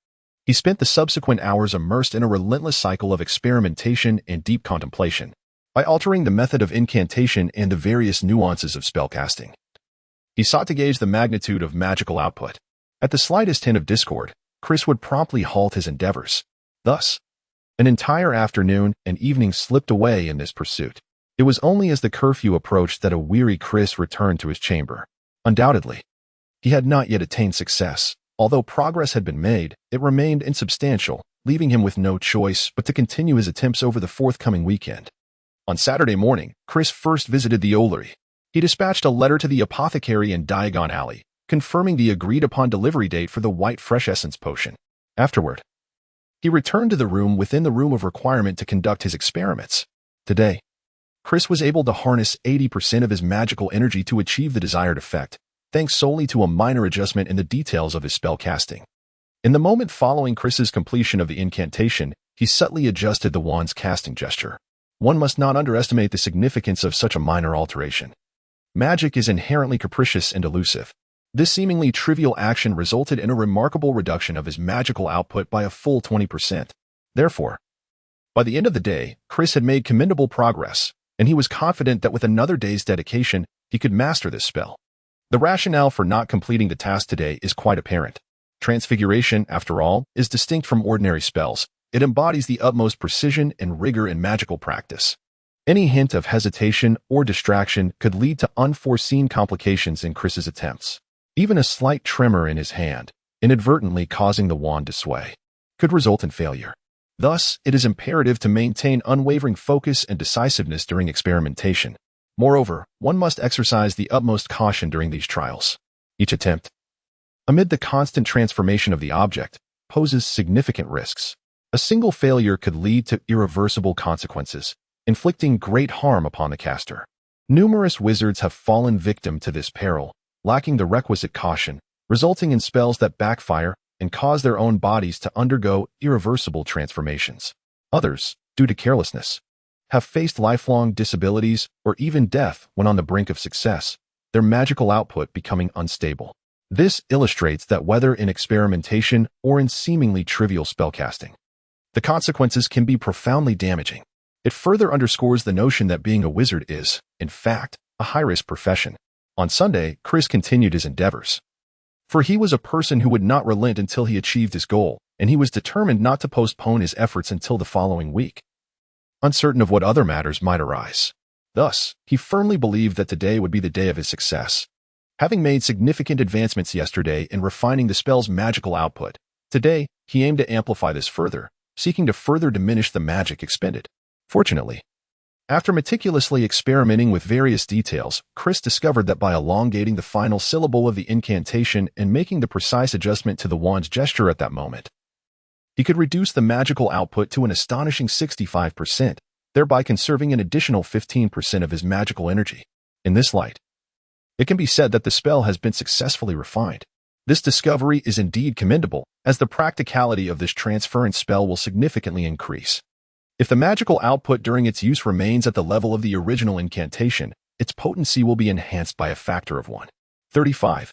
He spent the subsequent hours immersed in a relentless cycle of experimentation and deep contemplation, by altering the method of incantation and the various nuances of spellcasting. He sought to gauge the magnitude of magical output. At the slightest hint of discord, Chris would promptly halt his endeavors. Thus, an entire afternoon and evening slipped away in this pursuit. It was only as the curfew approached that a weary Chris returned to his chamber. Undoubtedly, he had not yet attained success. Although progress had been made, it remained insubstantial, leaving him with no choice but to continue his attempts over the forthcoming weekend. On Saturday morning, Chris first visited the Olery. He dispatched a letter to the apothecary in Diagon Alley, confirming the agreed-upon delivery date for the white fresh essence potion. Afterward, he returned to the room within the room of requirement to conduct his experiments. Today, Chris was able to harness 80% of his magical energy to achieve the desired effect, thanks solely to a minor adjustment in the details of his spell casting. In the moment following Chris's completion of the incantation, he subtly adjusted the wand's casting gesture. One must not underestimate the significance of such a minor alteration. Magic is inherently capricious and elusive. This seemingly trivial action resulted in a remarkable reduction of his magical output by a full 20%. Therefore, by the end of the day, Chris had made commendable progress, and he was confident that with another day's dedication, he could master this spell. The rationale for not completing the task today is quite apparent. Transfiguration, after all, is distinct from ordinary spells. It embodies the utmost precision and rigor in magical practice. Any hint of hesitation or distraction could lead to unforeseen complications in Chris's attempts. Even a slight tremor in his hand, inadvertently causing the wand to sway, could result in failure. Thus, it is imperative to maintain unwavering focus and decisiveness during experimentation. Moreover, one must exercise the utmost caution during these trials. Each attempt, amid the constant transformation of the object, poses significant risks. A single failure could lead to irreversible consequences, inflicting great harm upon the caster. Numerous wizards have fallen victim to this peril, lacking the requisite caution, resulting in spells that backfire and cause their own bodies to undergo irreversible transformations. Others, due to carelessness, have faced lifelong disabilities or even death when on the brink of success, their magical output becoming unstable. This illustrates that whether in experimentation or in seemingly trivial spellcasting, the consequences can be profoundly damaging. It further underscores the notion that being a wizard is, in fact, a high-risk profession. On Sunday, Chris continued his endeavors. For he was a person who would not relent until he achieved his goal, and he was determined not to postpone his efforts until the following week, uncertain of what other matters might arise. Thus, he firmly believed that today would be the day of his success. Having made significant advancements yesterday in refining the spell's magical output, today he aimed to amplify this further, seeking to further diminish the magic expended. Fortunately, After meticulously experimenting with various details, Chris discovered that by elongating the final syllable of the incantation and making the precise adjustment to the wand's gesture at that moment, he could reduce the magical output to an astonishing 65%, thereby conserving an additional 15% of his magical energy. In this light, it can be said that the spell has been successfully refined. This discovery is indeed commendable, as the practicality of this transference spell will significantly increase. If the magical output during its use remains at the level of the original incantation, its potency will be enhanced by a factor of 135.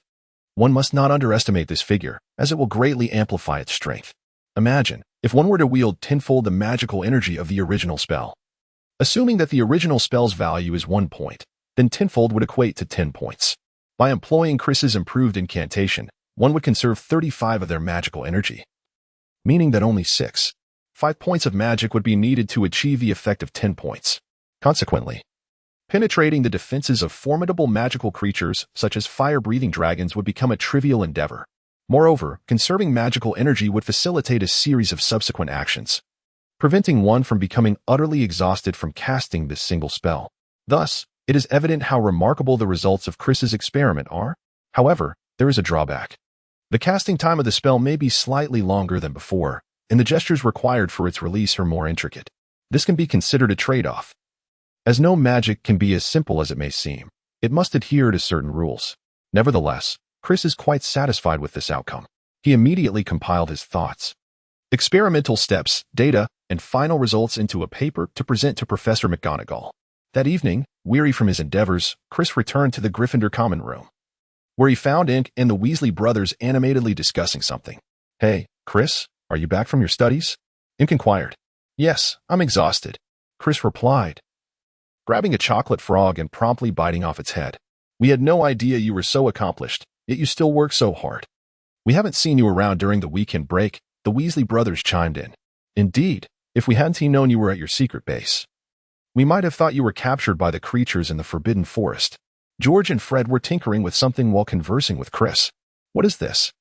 One must not underestimate this figure, as it will greatly amplify its strength. Imagine, if one were to wield tenfold the magical energy of the original spell. Assuming that the original spell's value is 1 point, then tenfold would equate to 10 points. By employing Chris's improved incantation, one would conserve 35 of their magical energy, meaning that only 5 points of magic would be needed to achieve the effect of 10 points. Consequently, penetrating the defenses of formidable magical creatures such as fire-breathing dragons would become a trivial endeavor. Moreover, conserving magical energy would facilitate a series of subsequent actions, preventing one from becoming utterly exhausted from casting this single spell. Thus, it is evident how remarkable the results of Chris's experiment are. However, there is a drawback. The casting time of the spell may be slightly longer than before, and the gestures required for its release are more intricate. This can be considered a trade-off. As no magic can be as simple as it may seem, it must adhere to certain rules. Nevertheless, Chris is quite satisfied with this outcome. He immediately compiled his thoughts, experimental steps, data, and final results into a paper to present to Professor McGonagall. That evening, weary from his endeavors, Chris returned to the Gryffindor common room, where he found Ink and the Weasley brothers animatedly discussing something. "Hey, Chris, are you back from your studies?" Ink inquired. "Yes, I'm exhausted," Chris replied, grabbing a chocolate frog and promptly biting off its head. "We had no idea you were so accomplished, yet you still work so hard. We haven't seen you around during the weekend break," the Weasley brothers chimed in. "Indeed, if we hadn't known you were at your secret base, we might have thought you were captured by the creatures in the Forbidden Forest." George and Fred were tinkering with something while conversing with Chris. "What is this?"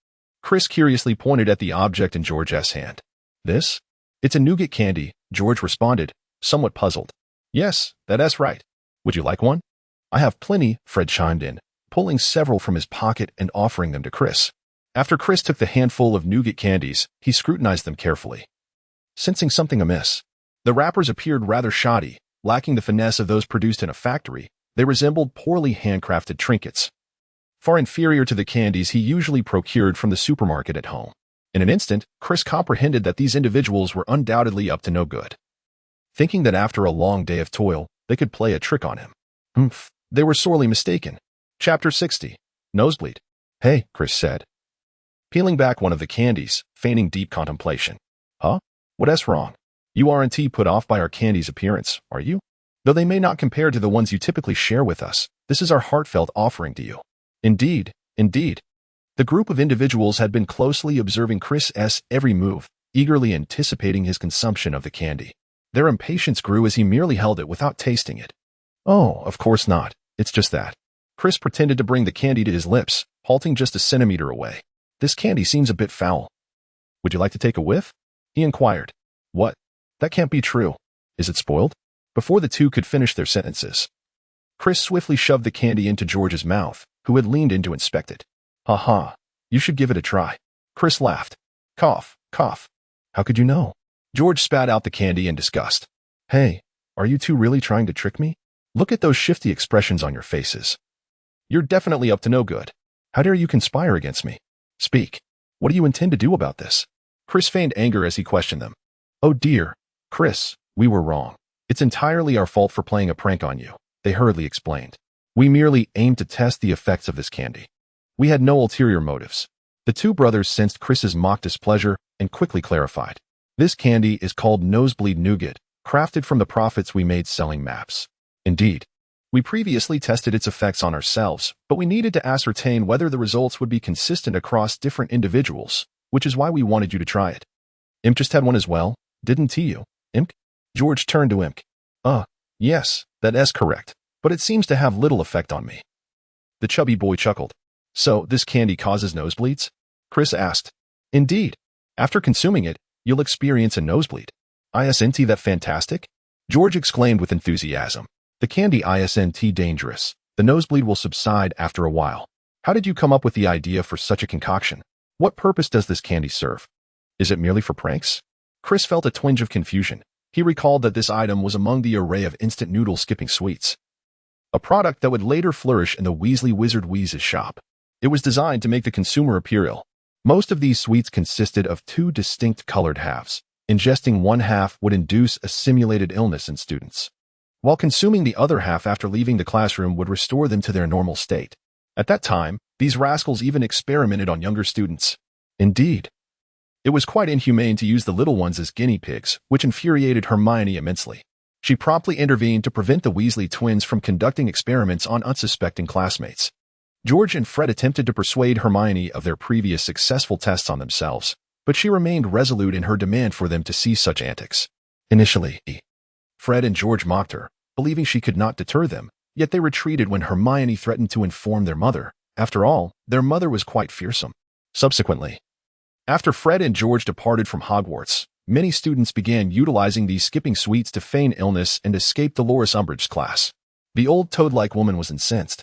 Chris curiously pointed at the object in George's hand. "This? It's a nougat candy," George responded, somewhat puzzled. "Yes, that's right. Would you like one?" "I have plenty," Fred chimed in, pulling several from his pocket and offering them to Chris. After Chris took the handful of nougat candies, he scrutinized them carefully, sensing something amiss. The wrappers appeared rather shoddy, lacking the finesse of those produced in a factory. They resembled poorly handcrafted trinkets, far inferior to the candies he usually procured from the supermarket at home. In an instant, Chris comprehended that these individuals were undoubtedly up to no good. Thinking that after a long day of toil, they could play a trick on him. They were sorely mistaken. Chapter 60. Nosebleed. "Hey," Chris said, peeling back one of the candies, feigning deep contemplation. "Huh? What's wrong? You aren't put off by our candy's appearance, are you? Though they may not compare to the ones you typically share with us, this is our heartfelt offering to you." Indeed. The group of individuals had been closely observing Chris's every move, eagerly anticipating his consumption of the candy. Their impatience grew as he merely held it without tasting it. "Oh, of course not. It's just that." Chris pretended to bring the candy to his lips, halting just a centimeter away. "This candy seems a bit foul. Would you like to take a whiff?" he inquired. "What? That can't be true. Is it spoiled?" Before the two could finish their sentences, Chris swiftly shoved the candy into George's mouth, who had leaned in to inspect it. "Ha, you should give it a try." Chris laughed. Cough. "How could you know?" George spat out the candy in disgust. "Hey, are you two really trying to trick me? Look at those shifty expressions on your faces. You're definitely up to no good. How dare you conspire against me? Speak. What do you intend to do about this?" Chris feigned anger as he questioned them. "Oh dear, Chris, we were wrong. It's entirely our fault for playing a prank on you," they hurriedly explained. "We merely aimed to test the effects of this candy. We had no ulterior motives." The two brothers sensed Chris's mock displeasure and quickly clarified. "This candy is called Nosebleed Nougat, crafted from the profits we made selling maps. Indeed, we previously tested its effects on ourselves, but we needed to ascertain whether the results would be consistent across different individuals, which is why we wanted you to try it. Imp just had one as well, didn't you, Imp?" George turned to Imp. Yes, that's correct, but it seems to have little effect on me." The chubby boy chuckled. "So this candy causes nosebleeds?" Chris asked. "Indeed. After consuming it, you'll experience a nosebleed. Isn't that fantastic?" George exclaimed with enthusiasm. The candy isn't dangerous. The nosebleed will subside after a while. How did you come up with the idea for such a concoction? What purpose does this candy serve? Is it merely for pranks? Chris felt a twinge of confusion. He recalled that this item was among the array of instant noodle skipping sweets, a product that would later flourish in the Weasley Wizard Wheez's shop. It was designed to make the consumer appear ill. Most of these sweets consisted of two distinct colored halves. Ingesting one half would induce a simulated illness in students, while consuming the other half after leaving the classroom would restore them to their normal state. At that time, these rascals even experimented on younger students. Indeed, it was quite inhumane to use the little ones as guinea pigs, which infuriated Hermione immensely. She promptly intervened to prevent the Weasley twins from conducting experiments on unsuspecting classmates. George and Fred attempted to persuade Hermione of their previous successful tests on themselves, but she remained resolute in her demand for them to cease such antics. Initially, Fred and George mocked her, believing she could not deter them, yet they retreated when Hermione threatened to inform their mother. After all, their mother was quite fearsome. Subsequently, after Fred and George departed from Hogwarts, many students began utilizing these skipping sweets to feign illness and escape Dolores Umbridge's class. The old toad-like woman was incensed,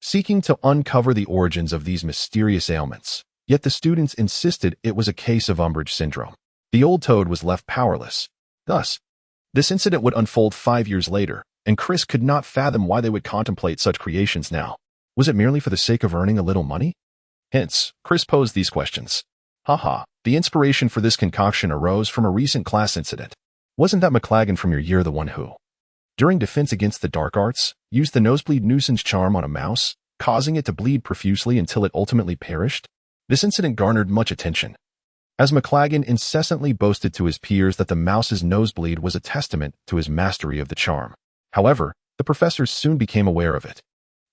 seeking to uncover the origins of these mysterious ailments. Yet the students insisted it was a case of Umbridge syndrome. The old toad was left powerless. Thus, this incident would unfold 5 years later, and Chris could not fathom why they would contemplate such creations now. Was it merely for the sake of earning a little money? Hence, Chris posed these questions. The inspiration for this concoction arose from a recent class incident. Wasn't that McLaggen from your year the one who, during defense against the dark arts, used the nosebleed nuisance charm on a mouse, causing it to bleed profusely until it ultimately perished? This incident garnered much attention, as McLaggen incessantly boasted to his peers that the mouse's nosebleed was a testament to his mastery of the charm. However, the professors soon became aware of it.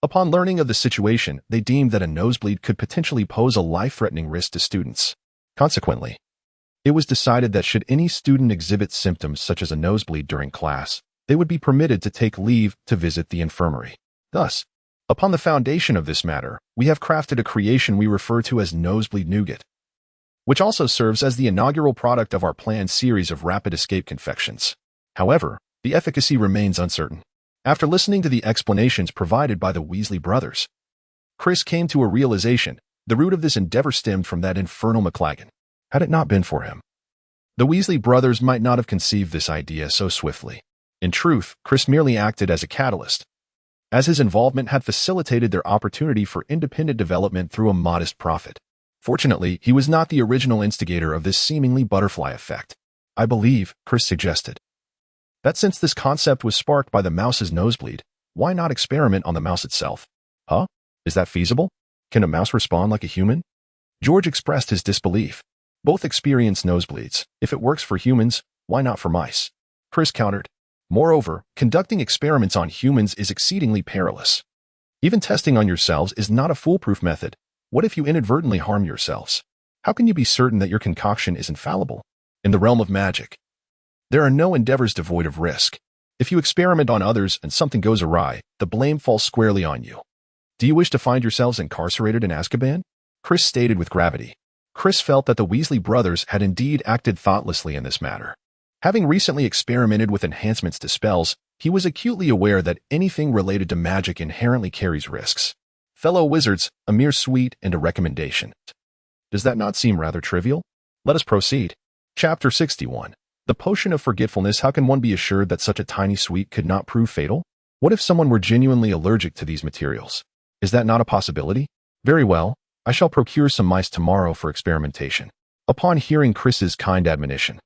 Upon learning of the situation, they deemed that a nosebleed could potentially pose a life-threatening risk to students. Consequently, it was decided that should any student exhibit symptoms such as a nosebleed during class, they would be permitted to take leave to visit the infirmary. Thus, upon the foundation of this matter, we have crafted a creation we refer to as Nosebleed Nougat, which also serves as the inaugural product of our planned series of rapid escape confections. However, the efficacy remains uncertain. After listening to the explanations provided by the Weasley brothers, Chris came to a realization. The root of this endeavor stemmed from that infernal McLaggen. Had it not been for him, the Weasley brothers might not have conceived this idea so swiftly. In truth, Chris merely acted as a catalyst, as his involvement had facilitated their opportunity for independent development through a modest profit. Fortunately, he was not the original instigator of this seemingly butterfly effect. I believe, Chris suggested, that since this concept was sparked by the mouse's nosebleed, why not experiment on the mouse itself? Is that feasible? Can a mouse respond like a human? George expressed his disbelief. Both experience nosebleeds. If it works for humans, why not for mice? Chris countered. Moreover, conducting experiments on humans is exceedingly perilous. Even testing on yourselves is not a foolproof method. What if you inadvertently harm yourselves? How can you be certain that your concoction is infallible? In the realm of magic, there are no endeavors devoid of risk. If you experiment on others and something goes awry, the blame falls squarely on you. Do you wish to find yourselves incarcerated in Azkaban? Chris stated with gravity. Chris felt that the Weasley brothers had indeed acted thoughtlessly in this matter. Having recently experimented with enhancements to spells, he was acutely aware that anything related to magic inherently carries risks. Fellow wizards, a mere sweet and a recommendation. Does that not seem rather trivial? Let us proceed. Chapter 61. The Potion of Forgetfulness. How can one be assured that such a tiny sweet could not prove fatal? What if someone were genuinely allergic to these materials? Is that not a possibility? Very well, I shall procure some mice tomorrow for experimentation. Upon hearing Chris's kind admonition,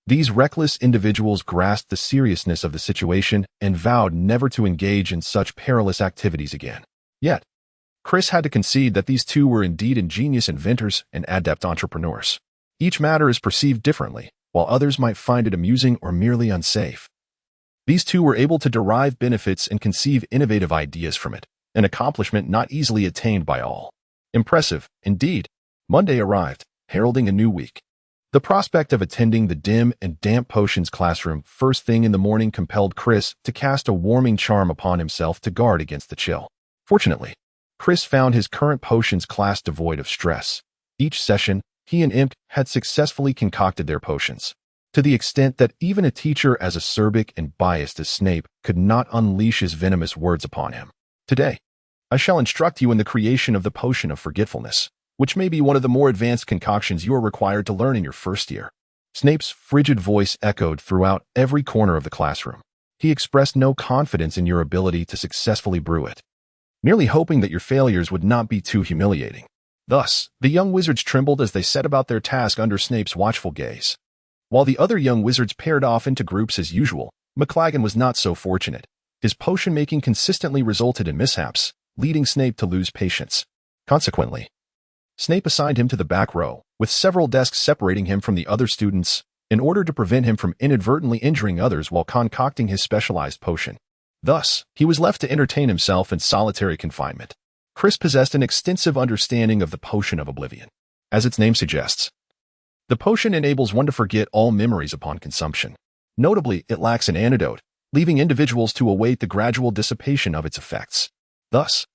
these reckless individuals grasped the seriousness of the situation and vowed never to engage in such perilous activities again. Yet, Chris had to concede that these two were indeed ingenious inventors and adept entrepreneurs. Each matter is perceived differently, while others might find it amusing or merely unsafe. These two were able to derive benefits and conceive innovative ideas from it, an accomplishment not easily attained by all. Impressive, indeed. Monday arrived, heralding a new week. The prospect of attending the dim and damp potions classroom first thing in the morning compelled Chris to cast a warming charm upon himself to guard against the chill. Fortunately, Chris found his current potions class devoid of stress. Each session, he and Imp had successfully concocted their potions, to the extent that even a teacher as acerbic and biased as Snape could not unleash his venomous words upon him. Today, I shall instruct you in the creation of the potion of forgetfulness, which may be one of the more advanced concoctions you are required to learn in your first year. Snape's frigid voice echoed throughout every corner of the classroom. He expressed no confidence in your ability to successfully brew it, merely hoping that your failures would not be too humiliating. Thus, the young wizards trembled as they set about their task under Snape's watchful gaze. While the other young wizards paired off into groups as usual, McLaggen was not so fortunate. His potion-making consistently resulted in mishaps, leading Snape to lose patience. Consequently, Snape assigned him to the back row, with several desks separating him from the other students, in order to prevent him from inadvertently injuring others while concocting his specialized potion. Thus, he was left to entertain himself in solitary confinement. Chris possessed an extensive understanding of the Potion of Oblivion. As its name suggests, the potion enables one to forget all memories upon consumption. Notably, it lacks an antidote, leaving individuals to await the gradual dissipation of its effects. Thus,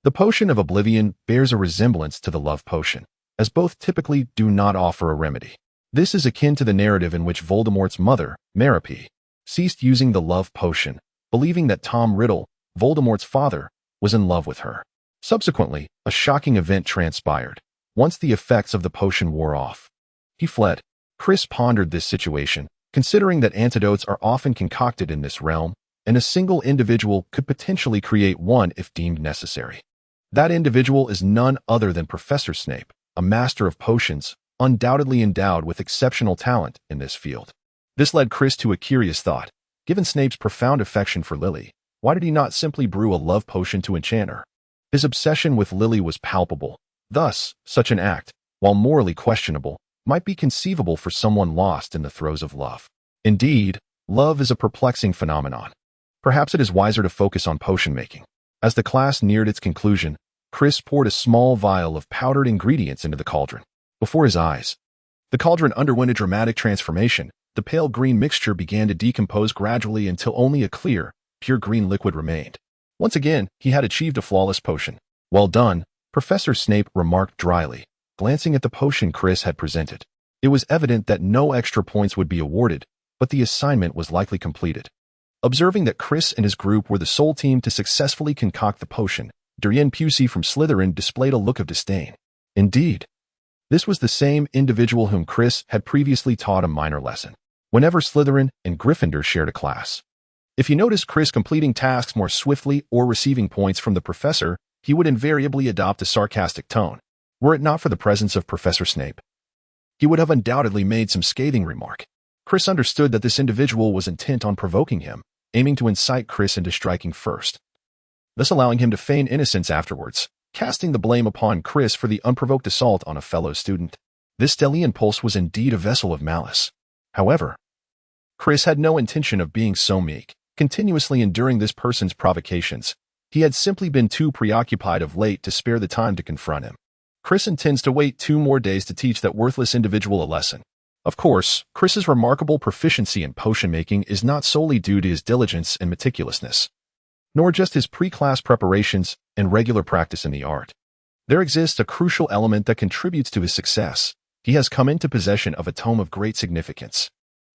the Potion of Oblivion bears a resemblance to the love potion, as both typically do not offer a remedy. This is akin to the narrative in which Voldemort's mother, Merope, ceased using the love potion, believing that Tom Riddle, Voldemort's father, was in love with her. Subsequently, a shocking event transpired. Once the effects of the potion wore off, he fled. Chris pondered this situation, considering that antidotes are often concocted in this realm, and a single individual could potentially create one if deemed necessary. That individual is none other than Professor Snape, a master of potions, undoubtedly endowed with exceptional talent in this field. This led Chris to a curious thought. Given Snape's profound affection for Lily, why did he not simply brew a love potion to enchant her? His obsession with Lily was palpable. Thus, such an act, while morally questionable, might be conceivable for someone lost in the throes of love. Indeed, love is a perplexing phenomenon. Perhaps it is wiser to focus on potion making. As the class neared its conclusion, Chris poured a small vial of powdered ingredients into the cauldron. Before his eyes, the cauldron underwent a dramatic transformation. The pale green mixture began to decompose gradually until only a clear, pure green liquid remained. Once again, he had achieved a flawless potion. Well done, Professor Snape remarked dryly, glancing at the potion Chris had presented. It was evident that no extra points would be awarded, but the assignment was likely completed. Observing that Chris and his group were the sole team to successfully concoct the potion, Durian Pusey from Slytherin displayed a look of disdain. Indeed, this was the same individual whom Chris had previously taught a minor lesson, whenever Slytherin and Gryffindor shared a class. If he noticed Chris completing tasks more swiftly or receiving points from the professor, he would invariably adopt a sarcastic tone. Were it not for the presence of Professor Snape, he would have undoubtedly made some scathing remark. Chris understood that this individual was intent on provoking him, aiming to incite Chris into striking first, thus allowing him to feign innocence afterwards, casting the blame upon Chris for the unprovoked assault on a fellow student. This deadly impulse was indeed a vessel of malice. However, Chris had no intention of being so meek, continuously enduring this person's provocations. He had simply been too preoccupied of late to spare the time to confront him. Chris intends to wait 2 more days to teach that worthless individual a lesson. Of course, Chris's remarkable proficiency in potion making is not solely due to his diligence and meticulousness, nor just his pre-class preparations and regular practice in the art. There exists a crucial element that contributes to his success. He has come into possession of a tome of great significance.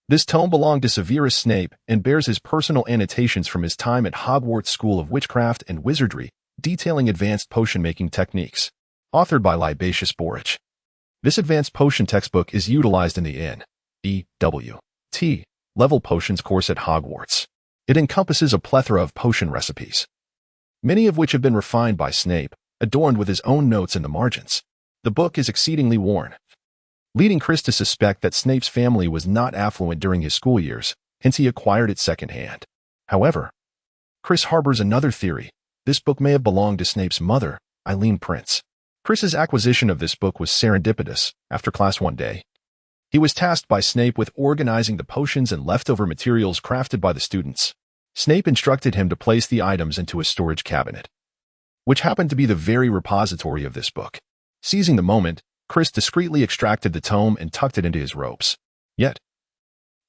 This tome belonged to Severus Snape and bears his personal annotations from his time at Hogwarts School of Witchcraft and Wizardry, detailing advanced potion-making techniques. Authored by Libatius Borich. This advanced potion textbook is utilized in the N.E.W.T. level potions course at Hogwarts. It encompasses a plethora of potion recipes, many of which have been refined by Snape, adorned with his own notes in the margins. The book is exceedingly worn, leading Chris to suspect that Snape's family was not affluent during his school years, hence he acquired it secondhand. However, Chris harbors another theory. This book may have belonged to Snape's mother, Eileen Prince. Chris's acquisition of this book was serendipitous. After class one day, he was tasked by Snape with organizing the potions and leftover materials crafted by the students. Snape instructed him to place the items into a storage cabinet, which happened to be the very repository of this book. Seizing the moment, Chris discreetly extracted the tome and tucked it into his robes. Yet,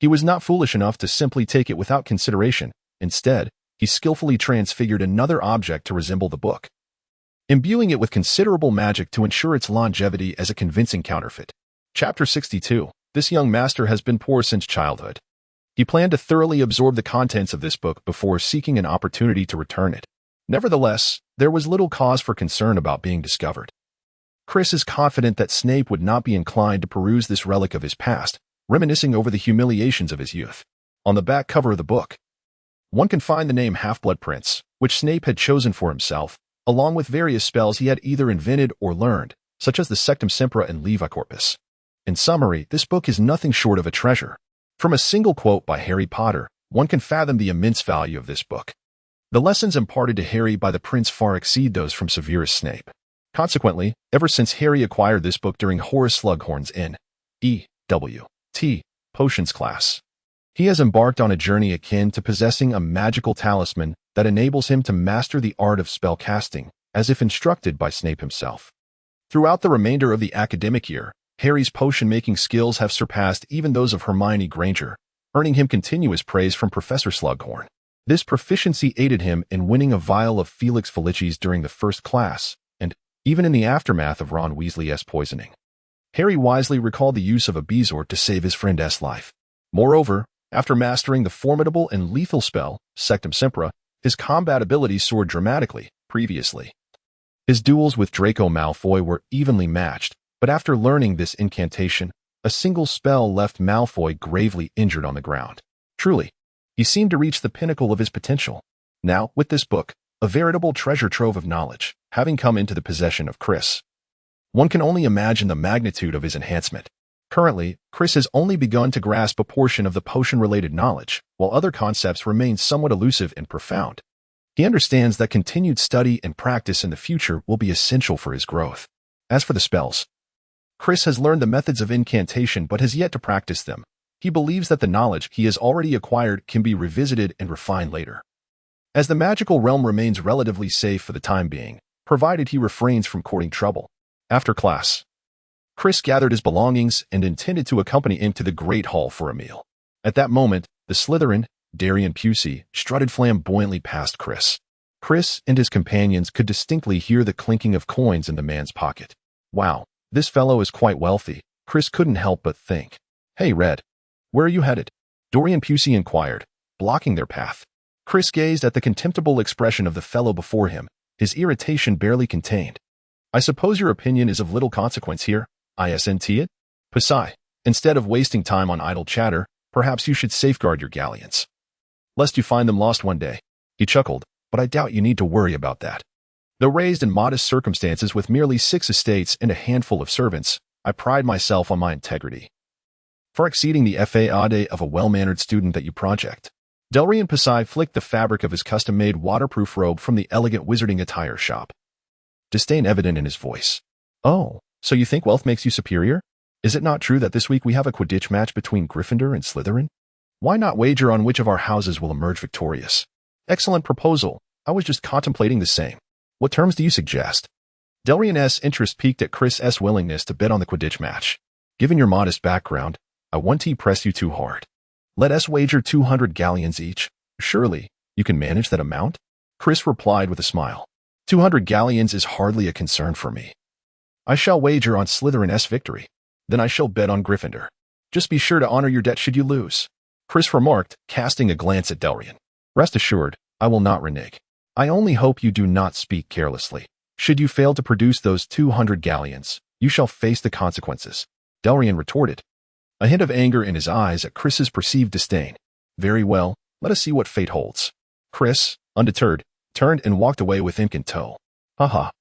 he was not foolish enough to simply take it without consideration. Instead, he skillfully transfigured another object to resemble the book, imbuing it with considerable magic to ensure its longevity as a convincing counterfeit. Chapter 62. This young master has been poor since childhood. He planned to thoroughly absorb the contents of this book before seeking an opportunity to return it. Nevertheless, there was little cause for concern about being discovered. Chris is confident that Snape would not be inclined to peruse this relic of his past, reminiscing over the humiliations of his youth. On the back cover of the book, one can find the name Half-Blood Prince, which Snape had chosen for himself, along with various spells he had either invented or learned, such as the Sectum Sempra and Levi Corpus. In summary, this book is nothing short of a treasure. From a single quote by Harry Potter, one can fathom the immense value of this book. The lessons imparted to Harry by the prince far exceed those from Severus Snape. Consequently, ever since Harry acquired this book during Horace Slughorn's N.E.W.T. potions class, he has embarked on a journey akin to possessing a magical talisman that enables him to master the art of spellcasting, as if instructed by Snape himself. Throughout the remainder of the academic year, Harry's potion-making skills have surpassed even those of Hermione Granger, earning him continuous praise from Professor Slughorn. This proficiency aided him in winning a vial of Felix Felicis during the first class, and even in the aftermath of Ron Weasley's poisoning. Harry wisely recalled the use of a Bezoar to save his friend's life. Moreover, after mastering the formidable and lethal spell, Sectum Sempra, his combat abilities soared dramatically. Previously, his duels with Draco Malfoy were evenly matched, but after learning this incantation, a single spell left Malfoy gravely injured on the ground. Truly, he seemed to reach the pinnacle of his potential. Now, with this book, a veritable treasure trove of knowledge, having come into the possession of Chris, one can only imagine the magnitude of his enhancement. Currently, Chris has only begun to grasp a portion of the potion-related knowledge, while other concepts remain somewhat elusive and profound. He understands that continued study and practice in the future will be essential for his growth. As for the spells, Chris has learned the methods of incantation but has yet to practice them. He believes that the knowledge he has already acquired can be revisited and refined later. As the magical realm remains relatively safe for the time being, provided he refrains from courting trouble. After class, Chris gathered his belongings and intended to accompany him to the Great Hall for a meal. At that moment, the Slytherin, Darian Pusey, strutted flamboyantly past Chris. Chris and his companions could distinctly hear the clinking of coins in the man's pocket. Wow, this fellow is quite wealthy, Chris couldn't help but think. Hey, Red, where are you headed? Dorian Pusey inquired, blocking their path. Chris gazed at the contemptible expression of the fellow before him, his irritation barely contained. I suppose your opinion is of little consequence here, isn't it? Pusey, instead of wasting time on idle chatter, perhaps you should safeguard your galleons, lest you find them lost one day. He chuckled, but I doubt you need to worry about that. Though raised in modest circumstances with merely 6 estates and a handful of servants, I pride myself on my integrity, far exceeding the fade of a well-mannered student that you project. Delrian Pusey flicked the fabric of his custom-made waterproof robe from the elegant wizarding attire shop, disdain evident in his voice. Oh, so you think wealth makes you superior? Is it not true that this week we have a Quidditch match between Gryffindor and Slytherin? Why not wager on which of our houses will emerge victorious? Excellent proposal. I was just contemplating the same. What terms do you suggest? Delrian's interest piqued at Chris's willingness to bet on the Quidditch match. Given your modest background, I won't press you too hard. Let us wager 200 galleons each. Surely, you can manage that amount? Chris replied with a smile. 200 galleons is hardly a concern for me. I shall wager on Slytherin's victory. Then I shall bet on Gryffindor. Just be sure to honor your debt should you lose. Chris remarked, casting a glance at Delrian. Rest assured, I will not renege. I only hope you do not speak carelessly. Should you fail to produce those 200 galleons, you shall face the consequences. Delrian retorted, a hint of anger in his eyes at Chris's perceived disdain. Very well, let us see what fate holds. Chris, undeterred, turned and walked away with ink in tow. Haha.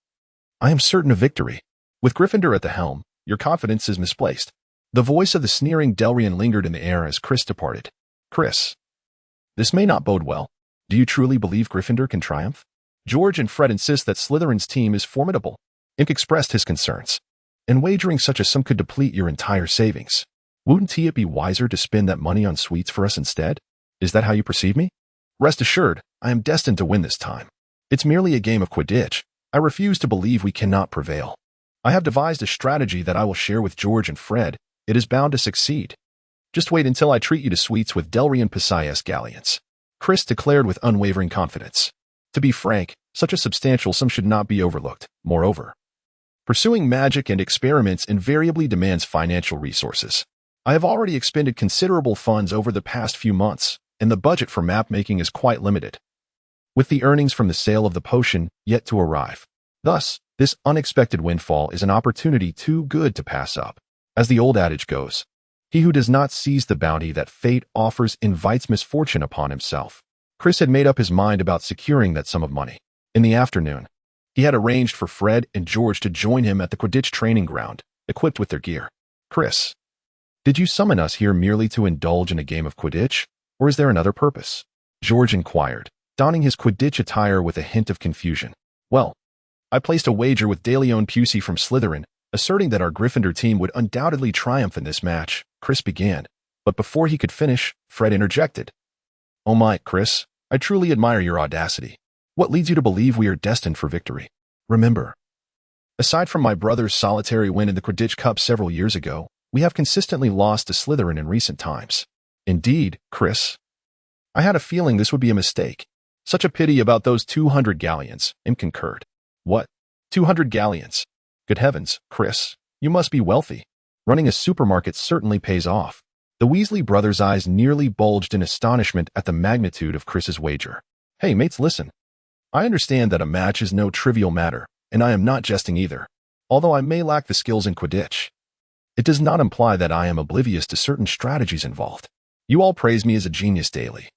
I am certain of victory. With Gryffindor at the helm, your confidence is misplaced. The voice of the sneering Delrian lingered in the air as Chris departed. Chris, this may not bode well. Do you truly believe Gryffindor can triumph? George and Fred insist that Slytherin's team is formidable. Ink expressed his concerns. And wagering such a sum could deplete your entire savings. Wouldn't it be wiser to spend that money on sweets for us instead? Is that how you perceive me? Rest assured, I am destined to win this time. It's merely a game of Quidditch. I refuse to believe we cannot prevail. I have devised a strategy that I will share with George and Fred. It is bound to succeed. Just wait until I treat you to sweets with Delrian Pusey's galleons. Chris declared with unwavering confidence. To be frank, such a substantial sum should not be overlooked. Moreover, pursuing magic and experiments invariably demands financial resources. I have already expended considerable funds over the past few months, and the budget for map making is quite limited, with the earnings from the sale of the potion yet to arrive. Thus, this unexpected windfall is an opportunity too good to pass up. As the old adage goes, he who does not seize the bounty that fate offers invites misfortune upon himself. Chris had made up his mind about securing that sum of money. In the afternoon, he had arranged for Fred and George to join him at the Quidditch training ground, equipped with their gear. "Chris, did you summon us here merely to indulge in a game of Quidditch, or is there another purpose?" George inquired, donning his Quidditch attire with a hint of confusion. "Well, I placed a wager with DeLeon Pusey from Slytherin, asserting that our Gryffindor team would undoubtedly triumph in this match," Chris began. But before he could finish, Fred interjected. "Oh my, Chris, I truly admire your audacity. What leads you to believe we are destined for victory? Remember, aside from my brother's solitary win in the Quidditch Cup several years ago, we have consistently lost to Slytherin in recent times." "Indeed, Chris. I had a feeling this would be a mistake. Such a pity about those 200 galleons," Im concurred. "What? 200 galleons? Good heavens, Chris, you must be wealthy. Running a supermarket certainly pays off." The Weasley brothers' eyes nearly bulged in astonishment at the magnitude of Chris's wager. "Hey, mates, listen. I understand that a match is no trivial matter, and I am not jesting either. Although I may lack the skills in Quidditch, it does not imply that I am oblivious to certain strategies involved. You all praise me as a genius daily.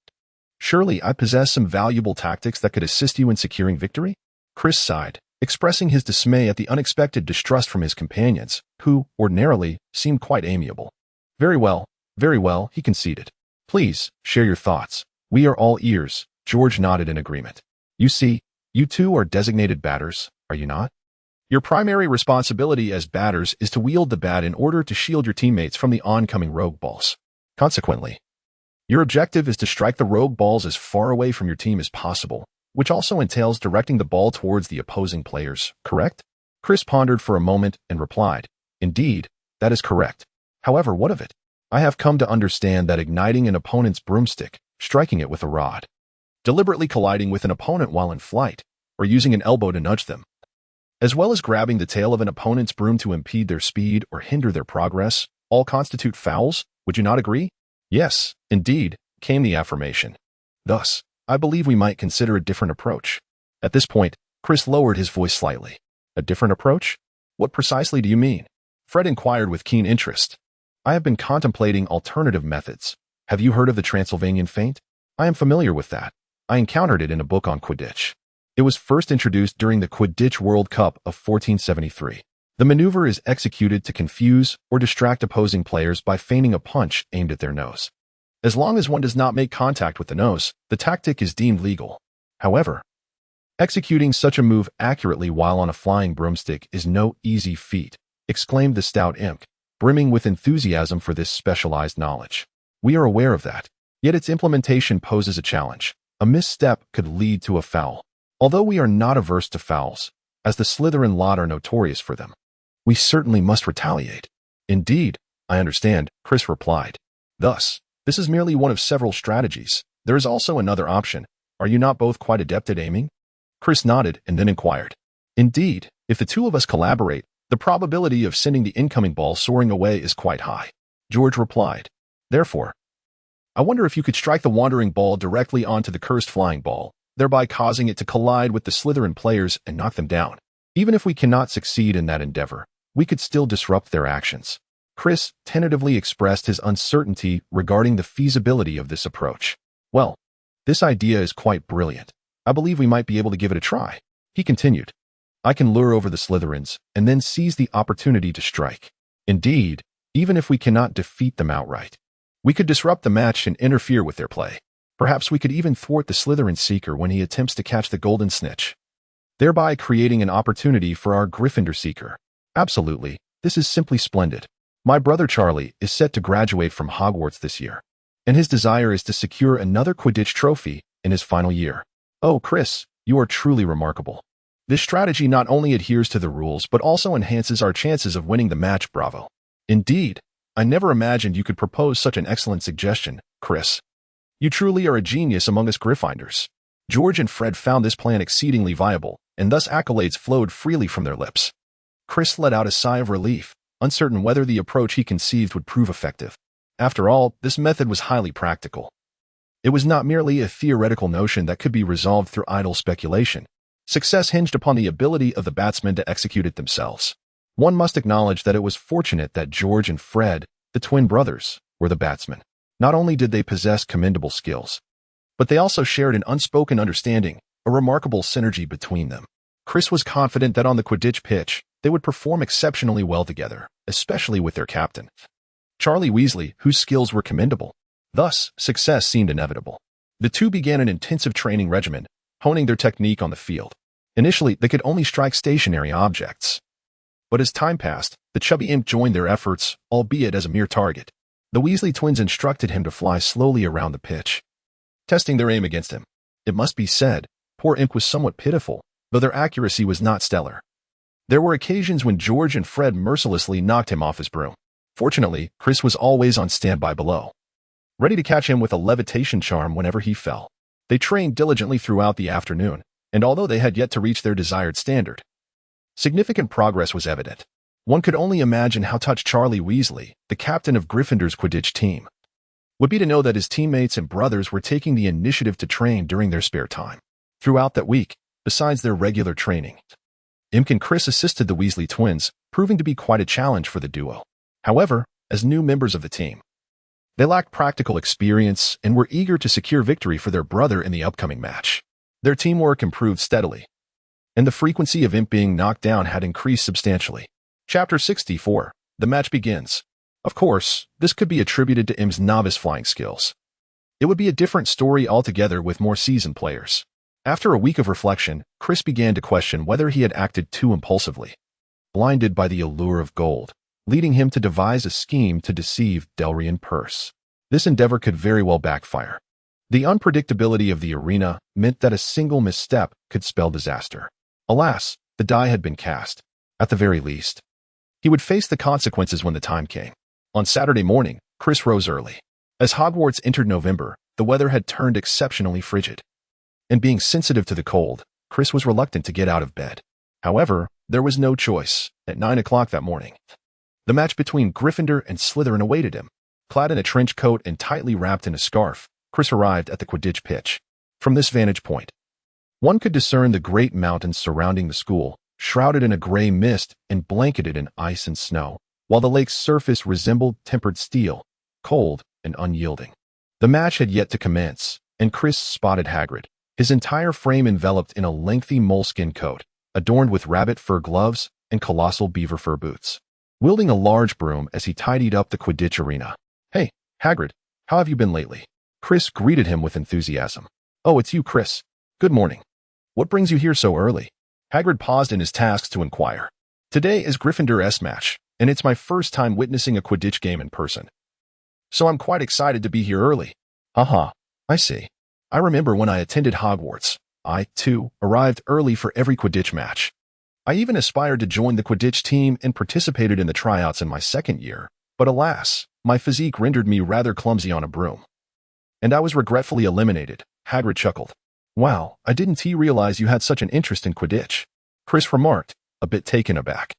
Surely I possess some valuable tactics that could assist you in securing victory?" Chris sighed, expressing his dismay at the unexpected distrust from his companions, who, ordinarily, seemed quite amiable. Very well, he conceded. "Please, share your thoughts. We are all ears." George nodded in agreement. "You see, you two are designated batters, are you not? Your primary responsibility as batters is to wield the bat in order to shield your teammates from the oncoming rogue balls. Consequently, your objective is to strike the rogue balls as far away from your team as possible, which also entails directing the ball towards the opposing players, correct?" Chris pondered for a moment and replied, "Indeed, that is correct. However, what of it? I have come to understand that igniting an opponent's broomstick, striking it with a rod, deliberately colliding with an opponent while in flight, or using an elbow to nudge them, as well as grabbing the tail of an opponent's broom to impede their speed or hinder their progress, all constitute fouls. Would you not agree?" "Yes, indeed," came the affirmation. "Thus, I believe we might consider a different approach." At this point, Chris lowered his voice slightly. "A different approach? What precisely do you mean?" Fred inquired with keen interest. "I have been contemplating alternative methods. Have you heard of the Transylvanian feint? I am familiar with that. I encountered it in a book on Quidditch. It was first introduced during the Quidditch World Cup of 1473. The maneuver is executed to confuse or distract opposing players by feigning a punch aimed at their nose. As long as one does not make contact with the nose, the tactic is deemed legal. However, executing such a move accurately while on a flying broomstick is no easy feat," exclaimed the stout imp, brimming with enthusiasm for this specialized knowledge. "We are aware of that, yet its implementation poses a challenge. A misstep could lead to a foul. Although we are not averse to fouls, as the Slytherin lot are notorious for them, we certainly must retaliate." "Indeed, I understand," Chris replied. "Thus, this is merely one of several strategies. There is also another option. Are you not both quite adept at aiming?" Chris nodded and then inquired. "Indeed, if the two of us collaborate, the probability of sending the incoming ball soaring away is quite high," George replied. "Therefore, I wonder if you could strike the wandering ball directly onto the cursed flying ball, thereby causing it to collide with the Slytherin players and knock them down. Even if we cannot succeed in that endeavor, we could still disrupt their actions." Chris tentatively expressed his uncertainty regarding the feasibility of this approach. "Well, this idea is quite brilliant. I believe we might be able to give it a try," he continued. "I can lure over the Slytherins and then seize the opportunity to strike. Indeed, even if we cannot defeat them outright, we could disrupt the match and interfere with their play. Perhaps we could even thwart the Slytherin seeker when he attempts to catch the golden snitch, thereby creating an opportunity for our Gryffindor seeker. Absolutely, this is simply splendid. My brother Charlie is set to graduate from Hogwarts this year, and his desire is to secure another Quidditch trophy in his final year. Oh, Chris, you are truly remarkable. This strategy not only adheres to the rules but also enhances our chances of winning the match. Bravo. Indeed, I never imagined you could propose such an excellent suggestion, Chris. You truly are a genius among us Gryffindors." George and Fred found this plan exceedingly viable, and thus accolades flowed freely from their lips. Chris let out a sigh of relief, uncertain whether the approach he conceived would prove effective. After all, this method was highly practical. It was not merely a theoretical notion that could be resolved through idle speculation. Success hinged upon the ability of the batsmen to execute it themselves. One must acknowledge that it was fortunate that George and Fred, the twin brothers, were the batsmen. Not only did they possess commendable skills, but they also shared an unspoken understanding, a remarkable synergy between them. Chris was confident that on the Quidditch pitch, they would perform exceptionally well together, especially with their captain, Charlie Weasley, whose skills were commendable. Thus, success seemed inevitable. The two began an intensive training regimen, honing their technique on the field. Initially, they could only strike stationary objects. But as time passed, the chubby imp joined their efforts, albeit as a mere target. The Weasley twins instructed him to fly slowly around the pitch, testing their aim against him. It must be said, poor imp was somewhat pitiful, though their accuracy was not stellar. There were occasions when George and Fred mercilessly knocked him off his broom. Fortunately, Chris was always on standby below, ready to catch him with a levitation charm whenever he fell. They trained diligently throughout the afternoon, and although they had yet to reach their desired standard, significant progress was evident. One could only imagine how touched Charlie Weasley, the captain of Gryffindor's Quidditch team, would be to know that his teammates and brothers were taking the initiative to train during their spare time. Throughout that week, besides their regular training, Imk and Chris assisted the Weasley twins, proving to be quite a challenge for the duo. However, as new members of the team, they lacked practical experience and were eager to secure victory for their brother in the upcoming match. Their teamwork improved steadily, and the frequency of Imp being knocked down had increased substantially. Chapter 64. The match begins. Of course, this could be attributed to Imp's novice flying skills. It would be a different story altogether with more seasoned players. After a week of reflection, Chris began to question whether he had acted too impulsively, blinded by the allure of gold, leading him to devise a scheme to deceive Delrian Purse. This endeavor could very well backfire. The unpredictability of the arena meant that a single misstep could spell disaster. Alas, the die had been cast. At the very least, he would face the consequences when the time came. On Saturday morning, Chris rose early. As Hogwarts entered November, the weather had turned exceptionally frigid. And being sensitive to the cold, Chris was reluctant to get out of bed. However, there was no choice. At 9 o'clock that morning, the match between Gryffindor and Slytherin awaited him. Clad in a trench coat and tightly wrapped in a scarf, Chris arrived at the Quidditch pitch. From this vantage point, one could discern the great mountains surrounding the school, shrouded in a gray mist and blanketed in ice and snow, while the lake's surface resembled tempered steel, cold and unyielding. The match had yet to commence, and Chris spotted Hagrid, his entire frame enveloped in a lengthy moleskin coat, adorned with rabbit fur gloves and colossal beaver fur boots, wielding a large broom as he tidied up the Quidditch arena. "Hey, Hagrid, how have you been lately?" Chris greeted him with enthusiasm. "Oh, it's you, Chris. Good morning. What brings you here so early?" Hagrid paused in his tasks to inquire. "Today is Gryffindor's match, and it's my first time witnessing a Quidditch game in person. So I'm quite excited to be here early." "Haha, I see. I remember when I attended Hogwarts. I, too, arrived early for every Quidditch match. I even aspired to join the Quidditch team and participated in the tryouts in my second year, but alas, my physique rendered me rather clumsy on a broom, and I was regretfully eliminated." Hagrid chuckled. "Wow, I didn't realize you had such an interest in Quidditch," Chris remarked, a bit taken aback,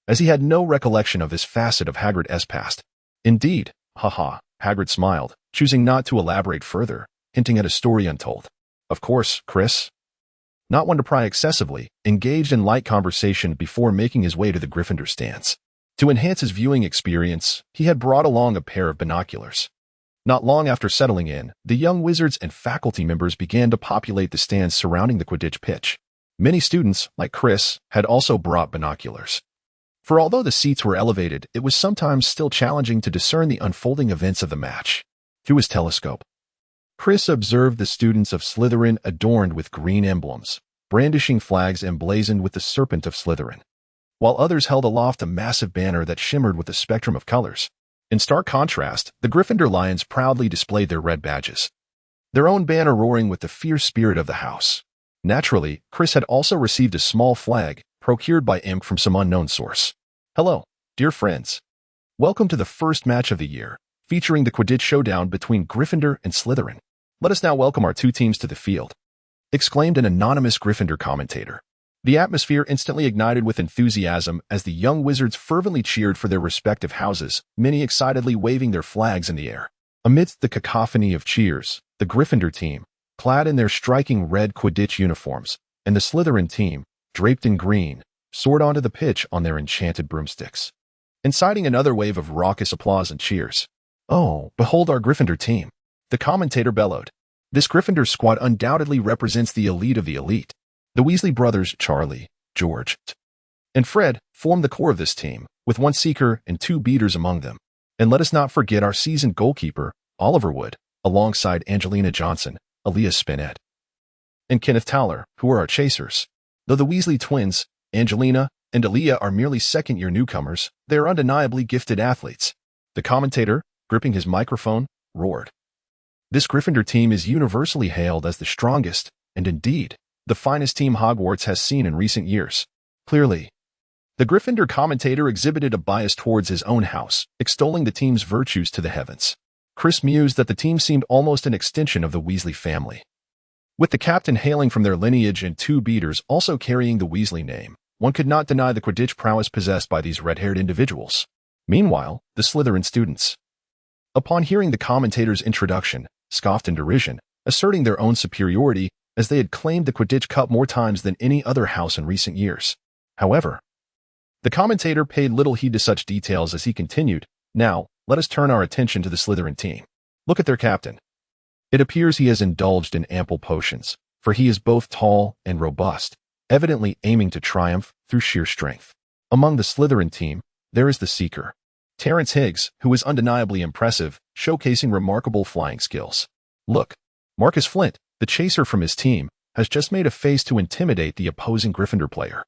as he had no recollection of this facet of Hagrid's past. "Indeed, haha," Hagrid smiled, choosing not to elaborate further, hinting at a story untold. Of course, Chris, not one to pry excessively, engaged in light conversation before making his way to the Gryffindor stands. To enhance his viewing experience, he had brought along a pair of binoculars. Not long after settling in, the young wizards and faculty members began to populate the stands surrounding the Quidditch pitch. Many students, like Chris, had also brought binoculars. For although the seats were elevated, it was sometimes still challenging to discern the unfolding events of the match. Through his telescope, Chris observed the students of Slytherin adorned with green emblems, brandishing flags emblazoned with the serpent of Slytherin, while others held aloft a massive banner that shimmered with a spectrum of colors. In stark contrast, the Gryffindor Lions proudly displayed their red badges, their own banner roaring with the fierce spirit of the house. Naturally, Chris had also received a small flag, procured by Imp from some unknown source. "Hello, dear friends. Welcome to the first match of the year, featuring the Quidditch showdown between Gryffindor and Slytherin. Let us now welcome our two teams to the field," exclaimed an anonymous Gryffindor commentator. The atmosphere instantly ignited with enthusiasm as the young wizards fervently cheered for their respective houses, many excitedly waving their flags in the air. Amidst the cacophony of cheers, the Gryffindor team, clad in their striking red Quidditch uniforms, and the Slytherin team, draped in green, soared onto the pitch on their enchanted broomsticks, inciting another wave of raucous applause and cheers. "Oh, behold our Gryffindor team," the commentator bellowed. "This Gryffindor squad undoubtedly represents the elite of the elite." The Weasley brothers, Charlie, George, and Fred, formed the core of this team, with one seeker and two beaters among them. And let us not forget our seasoned goalkeeper, Oliver Wood, alongside Angelina Johnson, Elias Spinette, and Kenneth Towler, who are our chasers. Though the Weasley twins, Angelina and Aaliyah, are merely second-year newcomers, they are undeniably gifted athletes. The commentator, gripping his microphone, roared. This Gryffindor team is universally hailed as the strongest, and indeed, the finest team Hogwarts has seen in recent years. Clearly, the Gryffindor commentator exhibited a bias towards his own house, extolling the team's virtues to the heavens. Chris mused that the team seemed almost an extension of the Weasley family. With the captain hailing from their lineage and two beaters also carrying the Weasley name, one could not deny the Quidditch prowess possessed by these red-haired individuals. Meanwhile, the Slytherin students, upon hearing the commentator's introduction, scoffed in derision, asserting their own superiority as they had claimed the Quidditch Cup more times than any other house in recent years. However, the commentator paid little heed to such details as he continued, "Now, let us turn our attention to the Slytherin team. Look at their captain. It appears he has indulged in ample potions, for he is both tall and robust, evidently aiming to triumph through sheer strength. Among the Slytherin team, there is the Seeker, Terrence Higgs, who is undeniably impressive, showcasing remarkable flying skills. Look, Marcus Flint, the chaser from his team, has just made a face to intimidate the opposing Gryffindor player.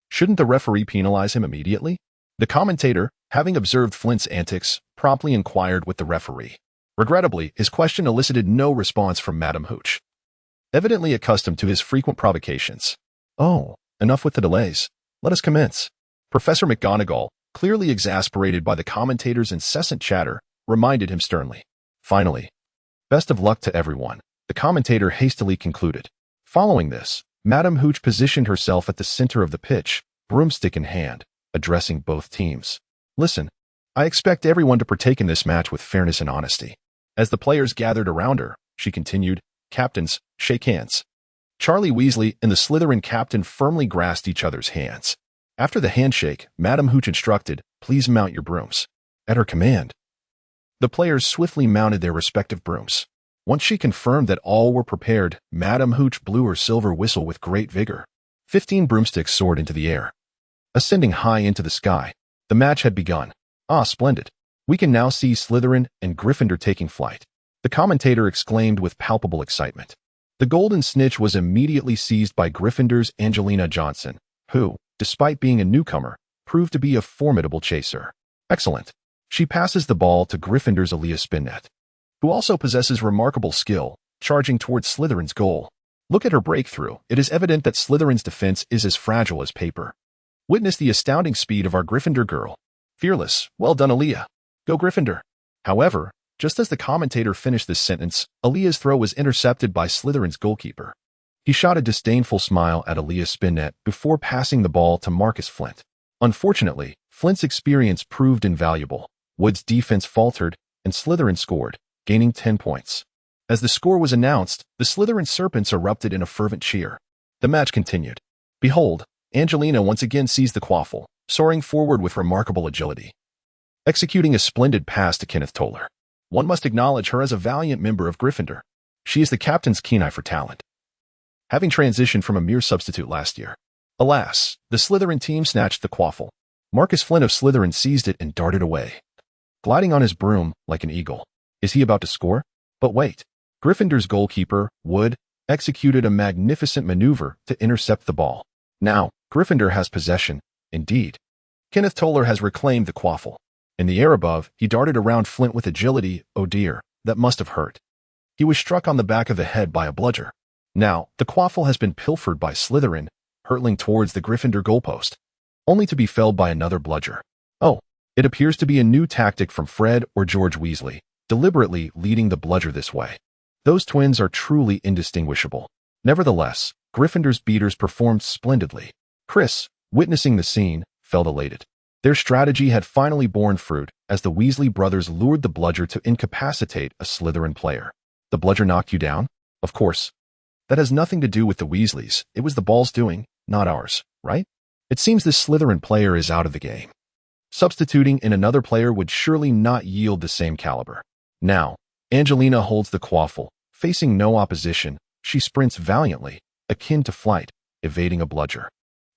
Shouldn't the referee penalize him immediately?" The commentator, having observed Flint's antics, promptly inquired with the referee. Regrettably, his question elicited no response from Madame Hooch, evidently accustomed to his frequent provocations. "Oh, enough with the delays. Let us commence." Professor McGonagall, clearly exasperated by the commentator's incessant chatter, reminded him sternly. Finally, "Best of luck to everyone," the commentator hastily concluded. Following this, Madame Hooch positioned herself at the center of the pitch, broomstick in hand, addressing both teams. "Listen, I expect everyone to partake in this match with fairness and honesty." As the players gathered around her, she continued, "Captains, shake hands." Charlie Weasley and the Slytherin captain firmly grasped each other's hands. After the handshake, Madame Hooch instructed, "Please mount your brooms." At her command, the players swiftly mounted their respective brooms. Once she confirmed that all were prepared, Madame Hooch blew her silver whistle with great vigor. 15 broomsticks soared into the air, ascending high into the sky. The match had begun. "Ah, splendid. We can now see Slytherin and Gryffindor taking flight," the commentator exclaimed with palpable excitement. The golden snitch was immediately seized by Gryffindor's Angelina Johnson, who, despite being a newcomer, proved to be a formidable chaser. Excellent. She passes the ball to Gryffindor's Elias Spinette, who also possesses remarkable skill, charging towards Slytherin's goal. Look at her breakthrough. It is evident that Slytherin's defense is as fragile as paper. Witness the astounding speed of our Gryffindor girl. Fearless. Well done, Aaliyah. Go Gryffindor. However, just as the commentator finished this sentence, Aaliyah's throw was intercepted by Slytherin's goalkeeper. He shot a disdainful smile at Elias Spinette before passing the ball to Marcus Flint. Unfortunately, Flint's experience proved invaluable. Wood's defense faltered, and Slytherin scored, gaining 10 points. As the score was announced, the Slytherin Serpents erupted in a fervent cheer. The match continued. Behold, Angelina once again seized the quaffle, soaring forward with remarkable agility, executing a splendid pass to Kenneth Towler. One must acknowledge her as a valiant member of Gryffindor. She is the captain's keen eye for talent, having transitioned from a mere substitute last year. Alas, the Slytherin team snatched the quaffle. Marcus Flint of Slytherin seized it and darted away, gliding on his broom like an eagle. Is he about to score? But wait. Gryffindor's goalkeeper, Wood, executed a magnificent maneuver to intercept the ball. Now, Gryffindor has possession. Indeed, Kenneth Towler has reclaimed the quaffle. In the air above, he darted around Flint with agility. Oh dear, that must have hurt. He was struck on the back of the head by a bludger. Now, the quaffle has been pilfered by Slytherin, hurtling towards the Gryffindor goalpost, only to be felled by another bludger. Oh, it appears to be a new tactic from Fred or George Weasley, deliberately leading the bludger this way. Those twins are truly indistinguishable. Nevertheless, Gryffindor's beaters performed splendidly. Chris, witnessing the scene, felt elated. Their strategy had finally borne fruit as the Weasley brothers lured the bludger to incapacitate a Slytherin player. The bludger knocked you down? Of course. That has nothing to do with the Weasleys. It was the ball's doing, not ours, right? It seems this Slytherin player is out of the game. Substituting in another player would surely not yield the same caliber. Now, Angelina holds the quaffle. Facing no opposition, she sprints valiantly, akin to flight, evading a bludger.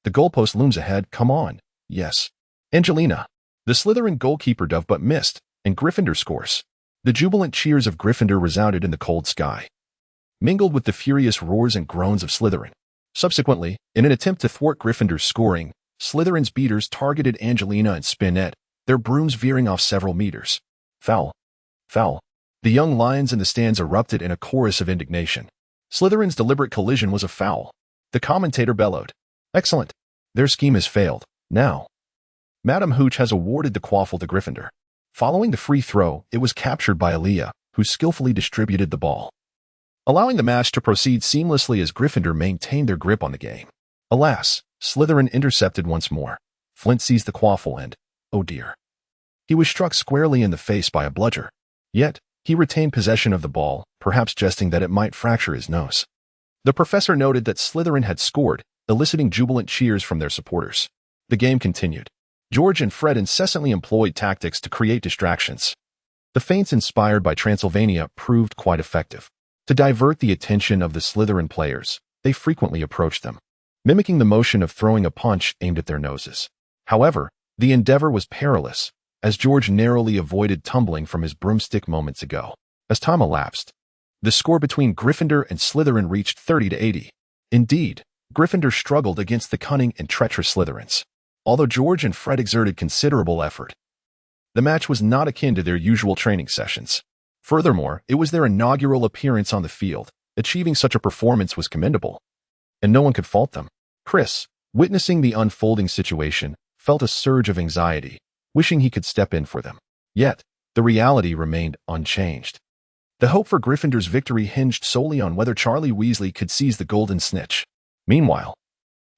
The goalpost looms ahead. Come on. Yes. Angelina. The Slytherin goalkeeper dove but missed, and Gryffindor scores. The jubilant cheers of Gryffindor resounded in the cold sky, mingled with the furious roars and groans of Slytherin. Subsequently, in an attempt to thwart Gryffindor's scoring, Slytherin's beaters targeted Angelina and Spinette, their brooms veering off several meters. Foul. Foul. The young lions in the stands erupted in a chorus of indignation. Slytherin's deliberate collision was a foul. The commentator bellowed. Excellent. Their scheme has failed. Now, Madam Hooch has awarded the quaffle to Gryffindor. Following the free throw, it was captured by Aaliyah, who skillfully distributed the ball, allowing the match to proceed seamlessly as Gryffindor maintained their grip on the game. Alas, Slytherin intercepted once more. Flint seized the quaffle and, oh dear, he was struck squarely in the face by a bludger. Yet, he retained possession of the ball, perhaps jesting that it might fracture his nose. The professor noted that Slytherin had scored, eliciting jubilant cheers from their supporters. The game continued. George and Fred incessantly employed tactics to create distractions. The feints inspired by Transylvania proved quite effective. To divert the attention of the Slytherin players, they frequently approached them, mimicking the motion of throwing a punch aimed at their noses. However, the endeavor was perilous, as George narrowly avoided tumbling from his broomstick moments ago. As time elapsed, the score between Gryffindor and Slytherin reached 30-80. Indeed, Gryffindor struggled against the cunning and treacherous Slytherins, although George and Fred exerted considerable effort. The match was not akin to their usual training sessions. Furthermore, it was their inaugural appearance on the field. Achieving such a performance was commendable, and no one could fault them. Chris, witnessing the unfolding situation, felt a surge of anxiety, wishing he could step in for them. Yet, the reality remained unchanged. The hope for Gryffindor's victory hinged solely on whether Charlie Weasley could seize the golden snitch. Meanwhile,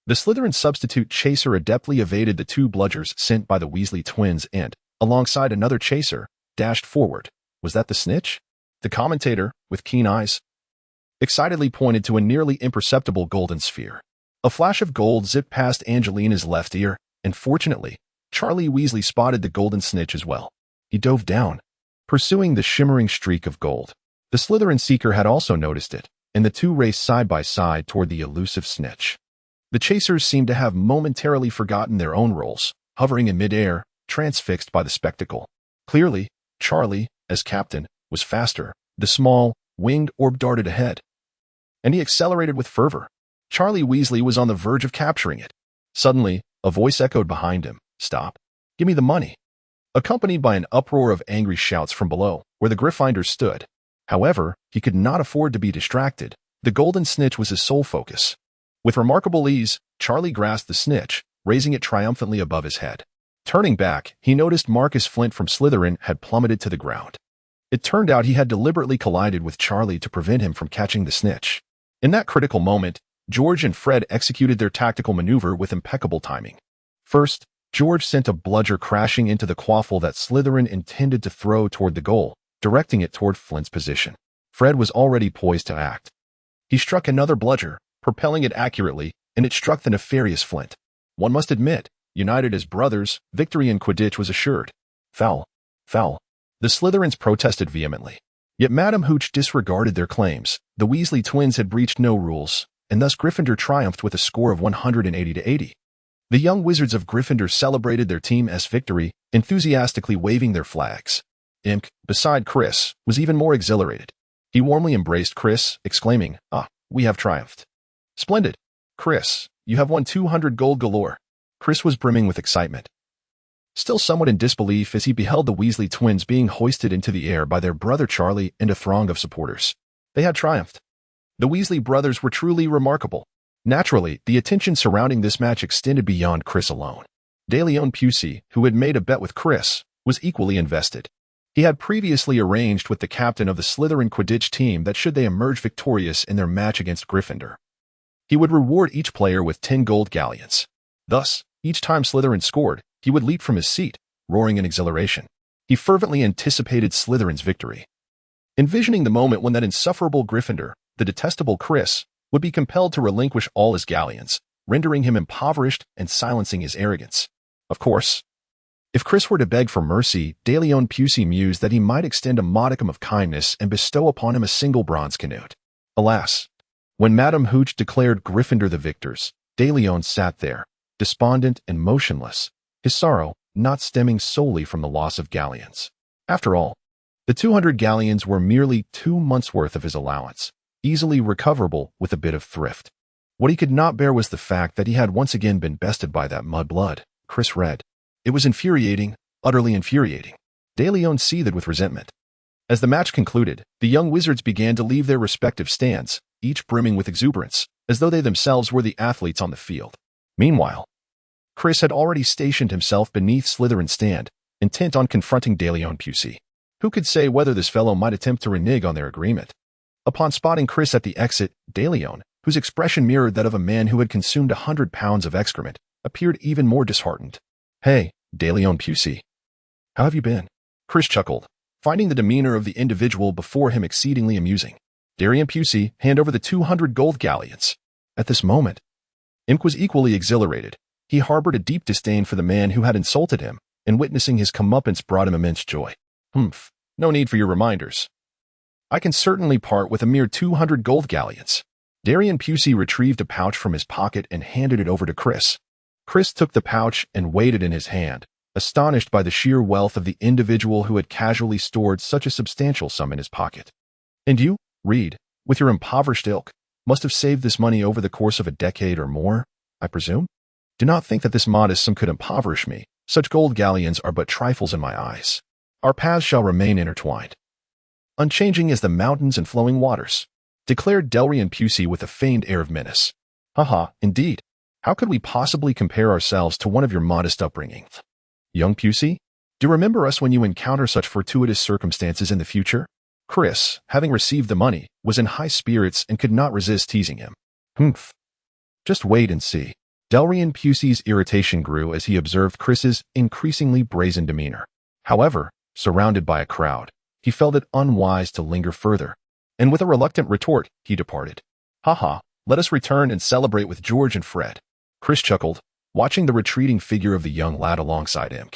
the Slytherin substitute chaser adeptly evaded the two bludgers sent by the Weasley twins and, alongside another chaser, dashed forward. Was that the snitch? The commentator, with keen eyes, excitedly pointed to a nearly imperceptible golden sphere. A flash of gold zipped past Angelina's left ear, and fortunately, Charlie Weasley spotted the golden snitch as well. He dove down, pursuing the shimmering streak of gold. The Slytherin seeker had also noticed it, and the two raced side by side toward the elusive snitch. The chasers seemed to have momentarily forgotten their own roles, hovering in midair, transfixed by the spectacle. Clearly, Charlie, as captain, was faster. The small, winged orb darted ahead, and he accelerated with fervor. Charlie Weasley was on the verge of capturing it. Suddenly, a voice echoed behind him. Stop. Give me the money. Accompanied by an uproar of angry shouts from below, where the Gryffindors stood. However, he could not afford to be distracted. The golden snitch was his sole focus. With remarkable ease, Charlie grasped the snitch, raising it triumphantly above his head. Turning back, he noticed Marcus Flint from Slytherin had plummeted to the ground. It turned out he had deliberately collided with Charlie to prevent him from catching the snitch. In that critical moment, George and Fred executed their tactical maneuver with impeccable timing. First, George sent a bludger crashing into the quaffle that Slytherin intended to throw toward the goal, directing it toward Flint's position. Fred was already poised to act. He struck another bludger, propelling it accurately, and it struck the nefarious Flint. One must admit, united as brothers, victory in Quidditch was assured. Foul. Foul. The Slytherins protested vehemently. Yet Madam Hooch disregarded their claims. The Weasley twins had breached no rules, and thus Gryffindor triumphed with a score of 180-80. The young wizards of Gryffindor celebrated their team's victory, enthusiastically waving their flags. Imk, beside Chris, was even more exhilarated. He warmly embraced Chris, exclaiming, "Ah, we have triumphed. Splendid. Chris, you have won 200 gold galore." Chris was brimming with excitement, still somewhat in disbelief as he beheld the Weasley twins being hoisted into the air by their brother Charlie and a throng of supporters. They had triumphed. The Weasley brothers were truly remarkable. Naturally, the attention surrounding this match extended beyond Chris alone. De Leon Pusey, who had made a bet with Chris, was equally invested. He had previously arranged with the captain of the Slytherin Quidditch team that should they emerge victorious in their match against Gryffindor, he would reward each player with 10 gold galleons. Thus, each time Slytherin scored, he would leap from his seat, roaring in exhilaration. He fervently anticipated Slytherin's victory, envisioning the moment when that insufferable Gryffindor, the detestable Chris, would be compelled to relinquish all his galleons, rendering him impoverished and silencing his arrogance. Of course, if Chris were to beg for mercy, De Leon Pusey mused that he might extend a modicum of kindness and bestow upon him a single bronze canute. Alas, when Madame Hooch declared Gryffindor the victors, De Leon sat there, despondent and motionless, his sorrow not stemming solely from the loss of galleons. After all, the 200 galleons were merely 2 months' worth of his allowance, easily recoverable with a bit of thrift. What he could not bear was the fact that he had once again been bested by that mudblood, Chris read. It was infuriating, utterly infuriating. De Leon seethed with resentment. As the match concluded, the young wizards began to leave their respective stands, each brimming with exuberance, as though they themselves were the athletes on the field. Meanwhile, Chris had already stationed himself beneath Slytherin's stand, intent on confronting De Leon Pusey. Who could say whether this fellow might attempt to renege on their agreement? Upon spotting Chris at the exit, De Leon, whose expression mirrored that of a man who had consumed 100 pounds of excrement, appeared even more disheartened. "Hey, De Leon Pusey. How have you been?" Chris chuckled, finding the demeanor of the individual before him exceedingly amusing. De Leon Pusey, hand over the 200 gold galleons. At this moment, Imp was equally exhilarated. He harbored a deep disdain for the man who had insulted him, and witnessing his comeuppance brought him immense joy. "Humph, no need for your reminders. I can certainly part with a mere 200 gold galleons." De Leon Pusey retrieved a pouch from his pocket and handed it over to Chris. Chris took the pouch and weighed it in his hand, astonished by the sheer wealth of the individual who had casually stored such a substantial sum in his pocket. "And you, Reed, with your impoverished ilk, must have saved this money over the course of a decade or more, I presume? Do not think that this modest sum could impoverish me. Such gold galleons are but trifles in my eyes. Our paths shall remain intertwined, unchanging as the mountains and flowing waters," declared De Leon Pusey with a feigned air of menace. "Haha, indeed. How could we possibly compare ourselves to one of your modest upbringing? Young Pusey, do you remember us when you encounter such fortuitous circumstances in the future?" Chris, having received the money, was in high spirits and could not resist teasing him. "Humph. Just wait and see." De Leon Pusey's irritation grew as he observed Chris's increasingly brazen demeanor. However, surrounded by a crowd, he felt it unwise to linger further, and with a reluctant retort, he departed. "Haha, let us return and celebrate with George and Fred." Chris chuckled, watching the retreating figure of the young lad alongside Imp.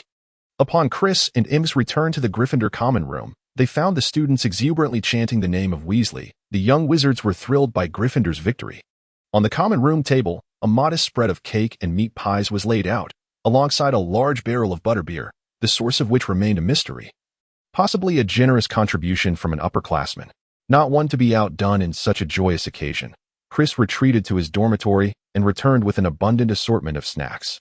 Upon Chris and Imp's return to the Gryffindor common room, they found the students exuberantly chanting the name of Weasley. The young wizards were thrilled by Gryffindor's victory. On the common room table, a modest spread of cake and meat pies was laid out, alongside a large barrel of butterbeer, the source of which remained a mystery. Possibly a generous contribution from an upperclassman. Not one to be outdone in such a joyous occasion, Chris retreated to his dormitory and returned with an abundant assortment of snacks,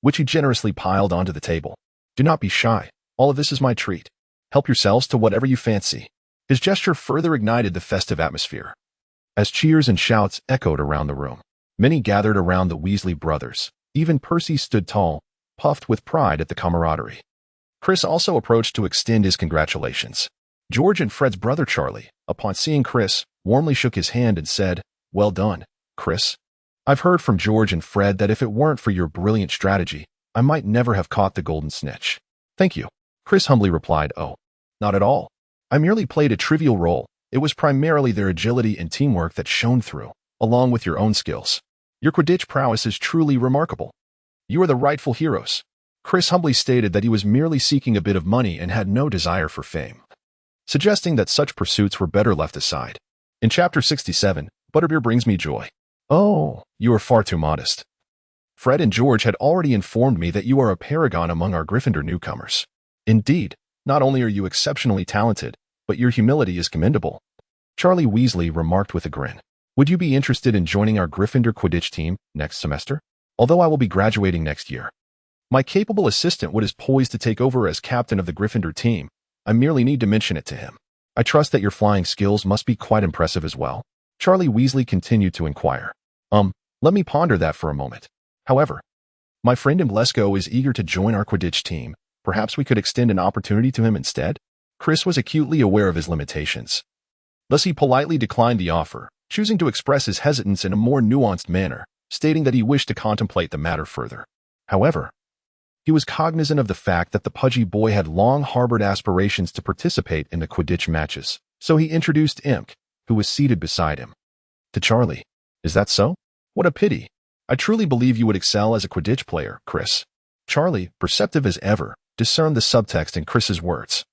which he generously piled onto the table. "Do not be shy. All of this is my treat. Help yourselves to whatever you fancy." His gesture further ignited the festive atmosphere. As cheers and shouts echoed around the room, many gathered around the Weasley brothers. Even Percy stood tall, puffed with pride at the camaraderie. Chris also approached to extend his congratulations. George and Fred's brother Charlie, upon seeing Chris, warmly shook his hand and said, "Well done, Chris. I've heard from George and Fred that if it weren't for your brilliant strategy, I might never have caught the golden snitch." "Thank you," Chris humbly replied. "Oh, not at all. I merely played a trivial role. It was primarily their agility and teamwork that shone through, along with your own skills. Your Quidditch prowess is truly remarkable. You are the rightful heroes." Chris humbly stated that he was merely seeking a bit of money and had no desire for fame, suggesting that such pursuits were better left aside. In Chapter 67, Butterbeer brings me joy. "Oh, you are far too modest. Fred and George had already informed me that you are a paragon among our Gryffindor newcomers. Indeed, not only are you exceptionally talented, but your humility is commendable," Charlie Weasley remarked with a grin. "Would you be interested in joining our Gryffindor Quidditch team next semester? Although I will be graduating next year, my capable assistant Wood is poised to take over as captain of the Gryffindor team. I merely need to mention it to him. I trust that your flying skills must be quite impressive as well." Charlie Weasley continued to inquire. Let me ponder that for a moment. However, my friend Imblesko is eager to join our Quidditch team. Perhaps we could extend an opportunity to him instead?" Chris was acutely aware of his limitations. Thus he politely declined the offer, choosing to express his hesitance in a more nuanced manner, stating that he wished to contemplate the matter further. However, he was cognizant of the fact that the pudgy boy had long harbored aspirations to participate in the Quidditch matches, so he introduced Imk, who was seated beside him. To Charlie, "Is that so? What a pity. I truly believe you would excel as a Quidditch player, Chris." Charlie, perceptive as ever, discerned the subtext in Chris's words.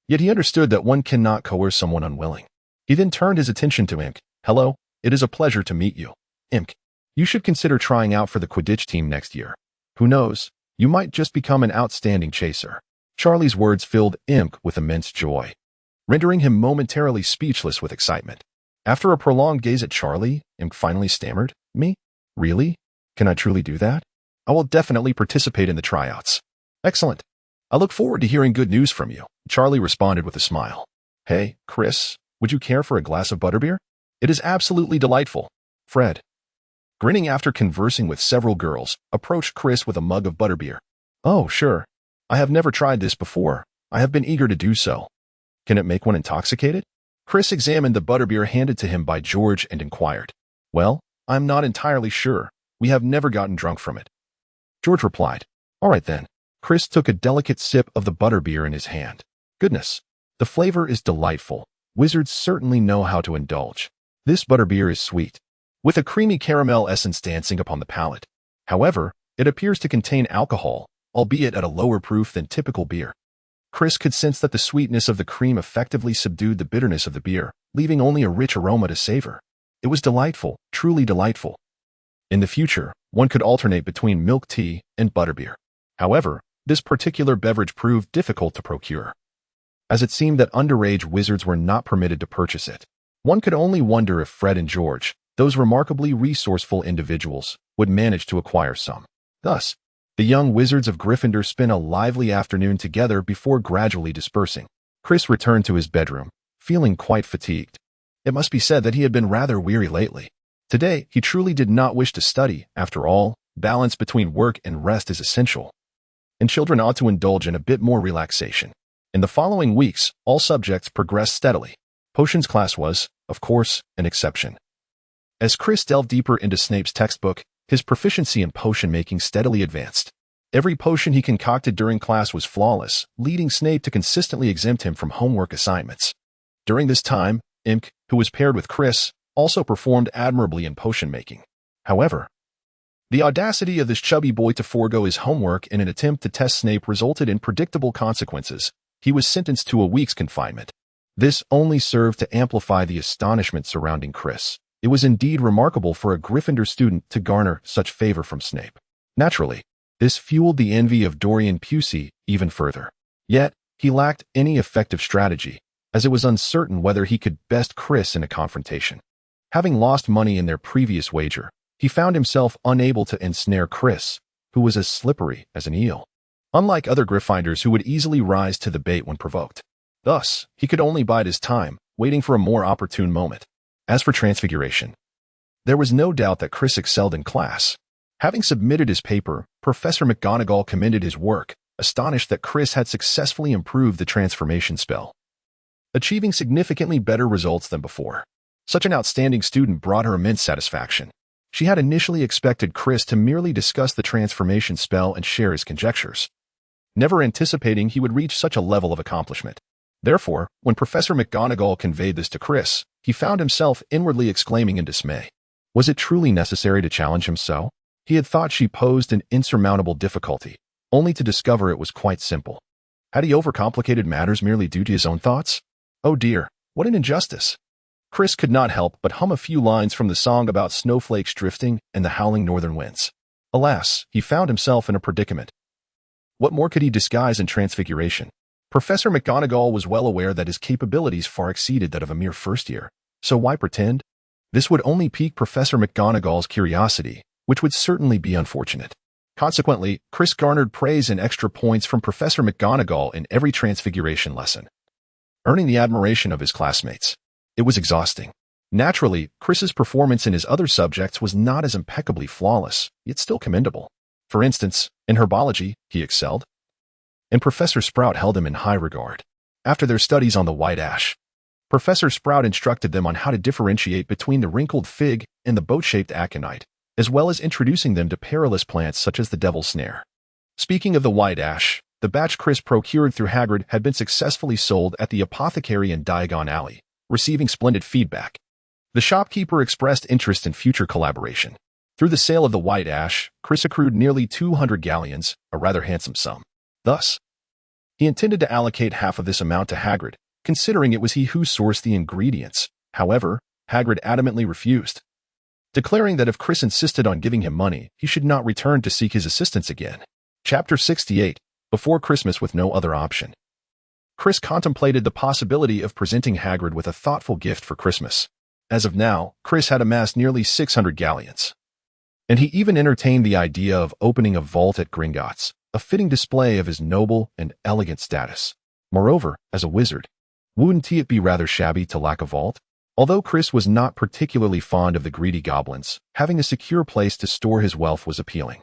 Yet he understood that one cannot coerce someone unwilling. He then turned his attention to Imk. "Hello, it is a pleasure to meet you. Imk, you should consider trying out for the Quidditch team next year. Who knows, you might just become an outstanding chaser." Charlie's words filled Imk with immense joy, rendering him momentarily speechless with excitement. After a prolonged gaze at Charlie, Imk finally stammered, "Me? Really? Can I truly do that? I will definitely participate in the tryouts." "Excellent. I look forward to hearing good news from you," Charlie responded with a smile. "Hey, Chris, would you care for a glass of butterbeer? It is absolutely delightful." Fred, grinning after conversing with several girls, approached Chris with a mug of butterbeer. "Oh, sure. I have never tried this before. I have been eager to do so. Can it make one intoxicated?" Chris examined the butterbeer handed to him by George and inquired. "Well, I'm not entirely sure. We have never gotten drunk from it." George replied. "All right then." Chris took a delicate sip of the butterbeer in his hand. "Goodness, the flavor is delightful. Wizards certainly know how to indulge. This butterbeer is sweet, with a creamy caramel essence dancing upon the palate. However, it appears to contain alcohol, albeit at a lower proof than typical beer." Chris could sense that the sweetness of the cream effectively subdued the bitterness of the beer, leaving only a rich aroma to savor. It was delightful, truly delightful. In the future, one could alternate between milk tea and butterbeer. However, this particular beverage proved difficult to procure, as it seemed that underage wizards were not permitted to purchase it. One could only wonder if Fred and George, those remarkably resourceful individuals, would manage to acquire some. Thus, the young wizards of Gryffindor spent a lively afternoon together before gradually dispersing. Chris returned to his bedroom, feeling quite fatigued. It must be said that he had been rather weary lately. Today, he truly did not wish to study. After all, balance between work and rest is essential, and children ought to indulge in a bit more relaxation. In the following weeks, all subjects progressed steadily. Potions class was, of course, an exception. As Chris delved deeper into Snape's textbook, his proficiency in potion-making steadily advanced. Every potion he concocted during class was flawless, leading Snape to consistently exempt him from homework assignments. During this time, Imk, who was paired with Chris, also performed admirably in potion-making. However, the audacity of this chubby boy to forego his homework in an attempt to test Snape resulted in predictable consequences. He was sentenced to a week's confinement. This only served to amplify the astonishment surrounding Chris. It was indeed remarkable for a Gryffindor student to garner such favor from Snape. Naturally, this fueled the envy of Dorian Pusey even further. Yet, he lacked any effective strategy, as it was uncertain whether he could best Chris in a confrontation. Having lost money in their previous wager, he found himself unable to ensnare Chris, who was as slippery as an eel, unlike other Gryffindors who would easily rise to the bait when provoked. Thus, he could only bide his time, waiting for a more opportune moment. As for Transfiguration, there was no doubt that Chris excelled in class. Having submitted his paper, Professor McGonagall commended his work, astonished that Chris had successfully improved the transformation spell, achieving significantly better results than before. Such an outstanding student brought her immense satisfaction. She had initially expected Chris to merely discuss the transformation spell and share his conjectures, never anticipating he would reach such a level of accomplishment. Therefore, when Professor McGonagall conveyed this to Chris, he found himself inwardly exclaiming in dismay. Was it truly necessary to challenge him so? He had thought she posed an insurmountable difficulty, only to discover it was quite simple. Had he overcomplicated matters merely due to his own thoughts? Oh dear, what an injustice! Chris could not help but hum a few lines from the song about snowflakes drifting and the howling northern winds. Alas, he found himself in a predicament. What more could he disguise in Transfiguration? Professor McGonagall was well aware that his capabilities far exceeded that of a mere first year, so why pretend? This would only pique Professor McGonagall's curiosity, which would certainly be unfortunate. Consequently, Chris garnered praise and extra points from Professor McGonagall in every Transfiguration lesson, earning the admiration of his classmates. It was exhausting. Naturally, Chris's performance in his other subjects was not as impeccably flawless, yet still commendable. For instance, in herbology, he excelled, and Professor Sprout held him in high regard. After their studies on the white ash, Professor Sprout instructed them on how to differentiate between the wrinkled fig and the boat-shaped aconite, as well as introducing them to perilous plants such as the devil's snare. Speaking of the white ash, the batch Chris procured through Hagrid had been successfully sold at the apothecary in Diagon Alley, receiving splendid feedback. The shopkeeper expressed interest in future collaboration. Through the sale of the white ash, Chris accrued nearly 200 galleons, a rather handsome sum. Thus, he intended to allocate half of this amount to Hagrid, considering it was he who sourced the ingredients. However, Hagrid adamantly refused, declaring that if Chris insisted on giving him money, he should not return to seek his assistance again. Chapter 68. Before Christmas with no other option. Chris contemplated the possibility of presenting Hagrid with a thoughtful gift for Christmas. As of now, Chris had amassed nearly 600 galleons. And he even entertained the idea of opening a vault at Gringotts, a fitting display of his noble and elegant status. Moreover, as a wizard, wouldn't it be rather shabby to lack a vault? Although Chris was not particularly fond of the greedy goblins, having a secure place to store his wealth was appealing,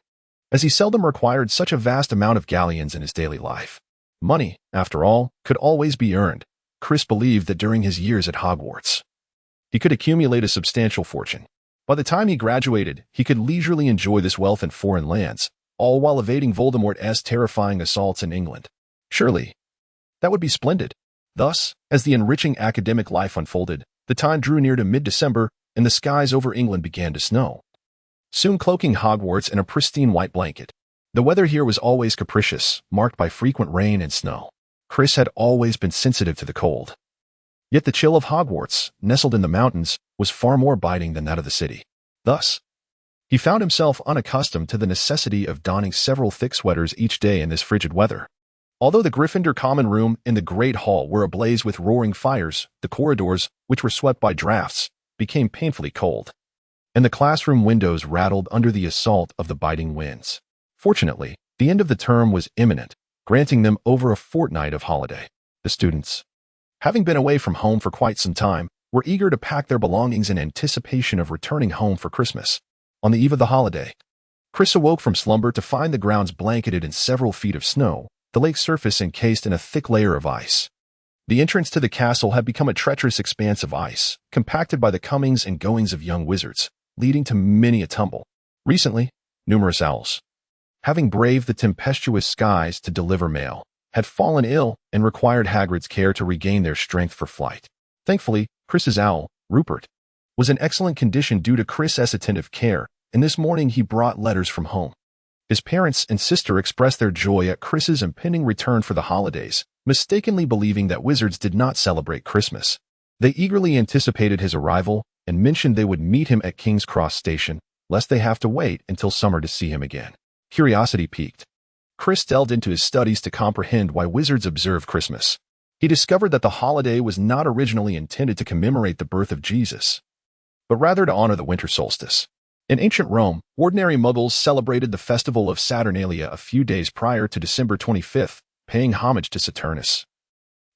as he seldom required such a vast amount of galleons in his daily life. Money, after all, could always be earned. Chris believed that during his years at Hogwarts, he could accumulate a substantial fortune. By the time he graduated, he could leisurely enjoy this wealth in foreign lands, all while evading Voldemort's terrifying assaults in England. Surely, that would be splendid. Thus, as the enriching academic life unfolded, the time drew near to mid-December, and the skies over England began to snow, soon cloaking Hogwarts in a pristine white blanket. The weather here was always capricious, marked by frequent rain and snow. Chris had always been sensitive to the cold. Yet the chill of Hogwarts, nestled in the mountains, was far more biting than that of the city. Thus, he found himself unaccustomed to the necessity of donning several thick sweaters each day in this frigid weather. Although the Gryffindor common room and the Great Hall were ablaze with roaring fires, the corridors, which were swept by drafts, became painfully cold, and the classroom windows rattled under the assault of the biting winds. Fortunately, the end of the term was imminent, granting them over a fortnight of holiday. The students, having been away from home for quite some time, were eager to pack their belongings in anticipation of returning home for Christmas. On the eve of the holiday, Chris awoke from slumber to find the grounds blanketed in several feet of snow, the lake's surface encased in a thick layer of ice. The entrance to the castle had become a treacherous expanse of ice, compacted by the comings and goings of young wizards, leading to many a tumble. Recently, numerous owls, having braved the tempestuous skies to deliver mail, had fallen ill and required Hagrid's care to regain their strength for flight. Thankfully, Chris's owl, Rupert, was in excellent condition due to Chris's attentive care, and this morning he brought letters from home. His parents and sister expressed their joy at Chris's impending return for the holidays, mistakenly believing that wizards did not celebrate Christmas. They eagerly anticipated his arrival and mentioned they would meet him at King's Cross Station, lest they have to wait until summer to see him again. Curiosity piqued, Chris delved into his studies to comprehend why wizards observe Christmas. He discovered that the holiday was not originally intended to commemorate the birth of Jesus, but rather to honor the winter solstice. In ancient Rome, ordinary muggles celebrated the festival of Saturnalia a few days prior to December 25th, paying homage to Saturnus,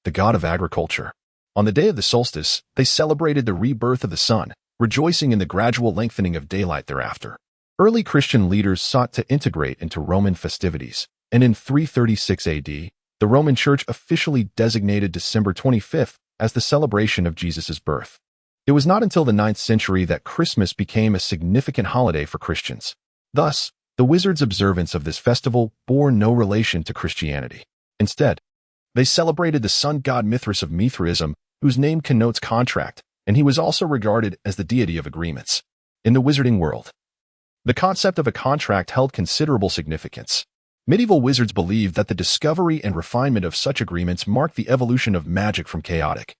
the god of agriculture. On the day of the solstice, they celebrated the rebirth of the sun, rejoicing in the gradual lengthening of daylight thereafter. Early Christian leaders sought to integrate into Roman festivities, and in 336 AD, the Roman Church officially designated December 25th as the celebration of Jesus' birth. It was not until the 9th century that Christmas became a significant holiday for Christians. Thus, the wizards' observance of this festival bore no relation to Christianity. Instead, they celebrated the sun god Mithras of Mithraism, whose name connotes contract, and he was also regarded as the deity of agreements. In the wizarding world, the concept of a contract held considerable significance. Medieval wizards believed that the discovery and refinement of such agreements marked the evolution of magic from chaotic,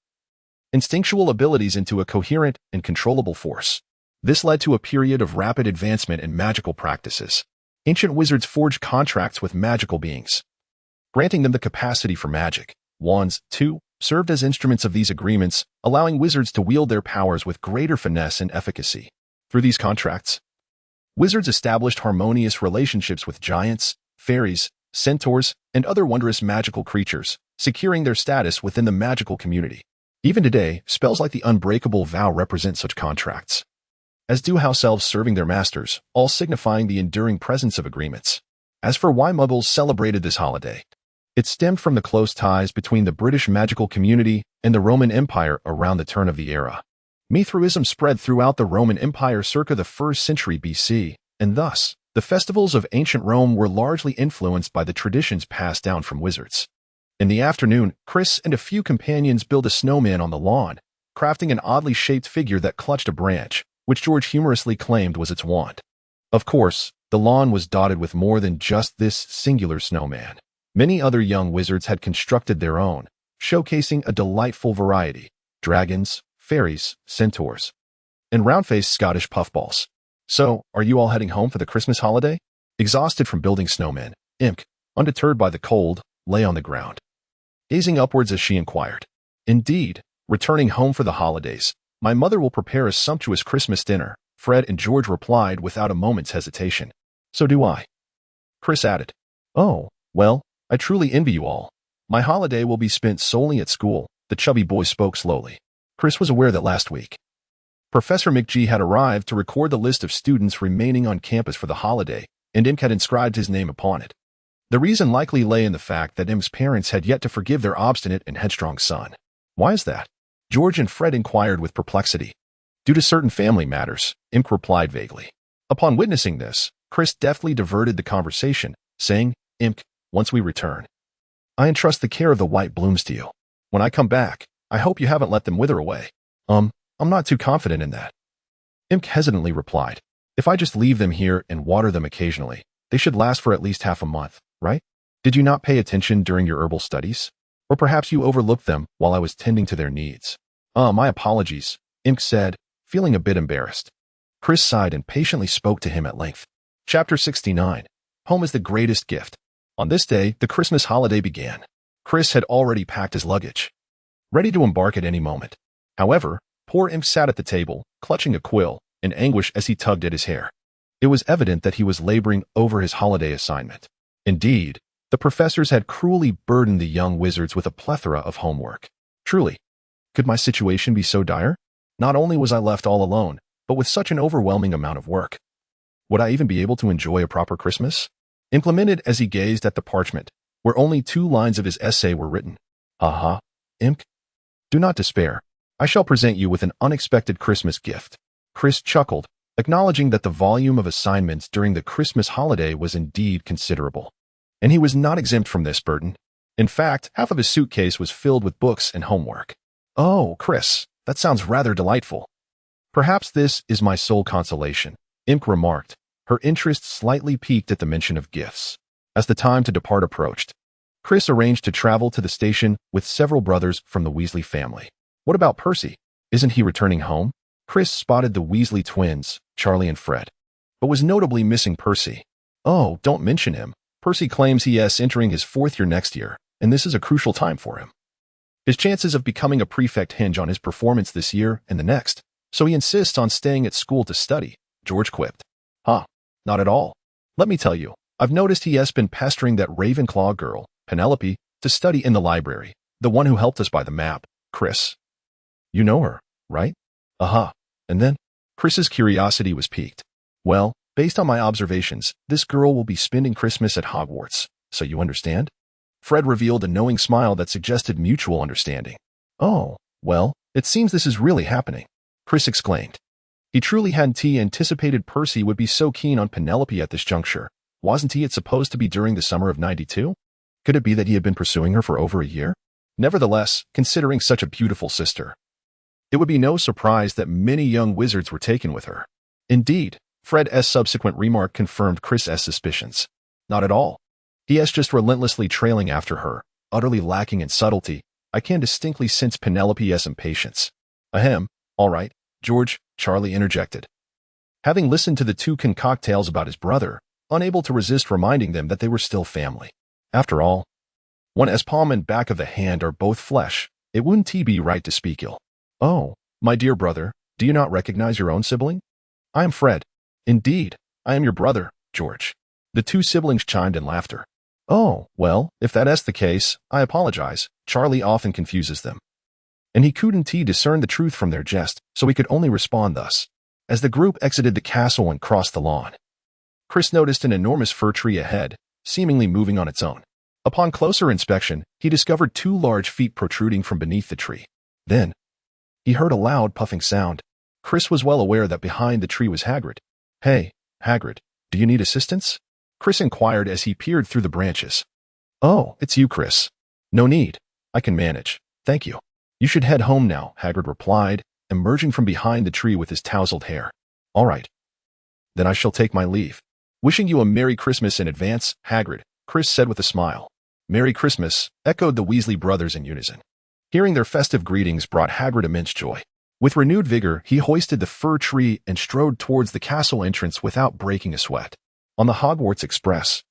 instinctual abilities into a coherent and controllable force. This led to a period of rapid advancement in magical practices. Ancient wizards forged contracts with magical beings, granting them the capacity for magic. Wands, too, served as instruments of these agreements, allowing wizards to wield their powers with greater finesse and efficacy. Through these contracts, wizards established harmonious relationships with giants, fairies, centaurs, and other wondrous magical creatures, securing their status within the magical community. Even today, spells like the Unbreakable Vow represent such contracts, as do house elves serving their masters, all signifying the enduring presence of agreements. As for why Muggles celebrated this holiday, it stemmed from the close ties between the British magical community and the Roman Empire around the turn of the era. Mithraism spread throughout the Roman Empire circa the 1st century BC, and thus, the festivals of ancient Rome were largely influenced by the traditions passed down from wizards. In the afternoon, Chris and a few companions built a snowman on the lawn, crafting an oddly shaped figure that clutched a branch, which George humorously claimed was its wand. Of course, the lawn was dotted with more than just this singular snowman. Many other young wizards had constructed their own, showcasing a delightful variety: dragons, fairies, centaurs, and round-faced Scottish puffballs. So, are you all heading home for the Christmas holiday? Exhausted from building snowmen, Imk, undeterred by the cold, lay on the ground, gazing upwards as she inquired. Indeed, returning home for the holidays, my mother will prepare a sumptuous Christmas dinner, Fred and George replied without a moment's hesitation. So do I. Chris added. Oh, well, I truly envy you all. My holiday will be spent solely at school, the chubby boy spoke slowly. Chris was aware that last week, Professor McGee had arrived to record the list of students remaining on campus for the holiday, and Imk had inscribed his name upon it. The reason likely lay in the fact that Imk's parents had yet to forgive their obstinate and headstrong son. Why is that? George and Fred inquired with perplexity. Due to certain family matters, Imk replied vaguely. Upon witnessing this, Chris deftly diverted the conversation, saying, Imk, once we return, I entrust the care of the white blooms to you. When I come back, I hope you haven't let them wither away. I'm not too confident in that. Imk hesitantly replied. If I just leave them here and water them occasionally, they should last for at least half a month, right? Did you not pay attention during your herbal studies? Or perhaps you overlooked them while I was tending to their needs. My apologies, Imk said, feeling a bit embarrassed. Chris sighed and patiently spoke to him at length. Chapter 69. Home is the greatest gift. On this day, the Christmas holiday began. Chris had already packed his luggage, ready to embark at any moment. However, poor Imk sat at the table, clutching a quill, in anguish as he tugged at his hair. It was evident that he was laboring over his holiday assignment. Indeed, the professors had cruelly burdened the young wizards with a plethora of homework. Truly, could my situation be so dire? Not only was I left all alone, but with such an overwhelming amount of work. Would I even be able to enjoy a proper Christmas? Implemented as he gazed at the parchment, where only 2 lines of his essay were written. Imk, do not despair. I shall present you with an unexpected Christmas gift. Chris chuckled, acknowledging that the volume of assignments during the Christmas holiday was indeed considerable. And he was not exempt from this burden. In fact, half of his suitcase was filled with books and homework. Oh, Chris, that sounds rather delightful. Perhaps this is my sole consolation, Imk remarked, her interest slightly piqued at the mention of gifts. As the time to depart approached, Chris arranged to travel to the station with several brothers from the Weasley family. What about Percy? Isn't he returning home? Chris spotted the Weasley twins, Charlie and Fred, but was notably missing Percy. Oh, don't mention him. Percy claims he is entering his 4th year next year, and this is a crucial time for him. His chances of becoming a prefect hinge on his performance this year and the next, so he insists on staying at school to study, George quipped. Not at all. Let me tell you, I've noticed he has been pestering that Ravenclaw girl, Penelope, to study in the library, the one who helped us buy the map, Chris. You know her, right? And then? Chris's curiosity was piqued. Well, based on my observations, this girl will be spending Christmas at Hogwarts, so you understand? Fred revealed a knowing smile that suggested mutual understanding. Oh, well, it seems this is really happening, Chris exclaimed. He truly hadn't anticipated Percy would be so keen on Penelope at this juncture. Wasn't it supposed to be during the summer of '92? Could it be that he had been pursuing her for over a year? Nevertheless, considering such a beautiful sister, it would be no surprise that many young wizards were taken with her. Indeed, Fred's subsequent remark confirmed Chris's suspicions. Not at all. He is just relentlessly trailing after her, utterly lacking in subtlety. I can distinctly sense Penelope's impatience. Ahem, all right, George, Charlie interjected. Having listened to the 2 concoct tales about his brother, unable to resist reminding them that they were still family. After all, one's palm and back of the hand are both flesh. It wouldn't be right to speak ill. Oh, my dear brother, do you not recognize your own sibling? I am Fred. Indeed, I am your brother, George. The 2 siblings chimed in laughter. Oh, well, if that is the case, I apologize. Charlie often confuses them. And he couldn't discern the truth from their jest, so he could only respond thus. As the group exited the castle and crossed the lawn, Chris noticed an enormous fir tree ahead, seemingly moving on its own. Upon closer inspection, he discovered 2 large feet protruding from beneath the tree. Then, He heard a loud puffing sound. Chris was well aware that behind the tree was Hagrid. "Hey, Hagrid, do you need assistance?" Chris inquired as he peered through the branches. "Oh, it's you, Chris. No need. I can manage. Thank you." "You should head home now," Hagrid replied, emerging from behind the tree with his tousled hair. "All right. Then I shall take my leave. Wishing you a Merry Christmas in advance, Hagrid," Chris said with a smile. "Merry Christmas," echoed the Weasley brothers in unison. Hearing their festive greetings brought Hagrid immense joy. With renewed vigor, he hoisted the fir tree and strode towards the castle entrance without breaking a sweat. On the Hogwarts Express,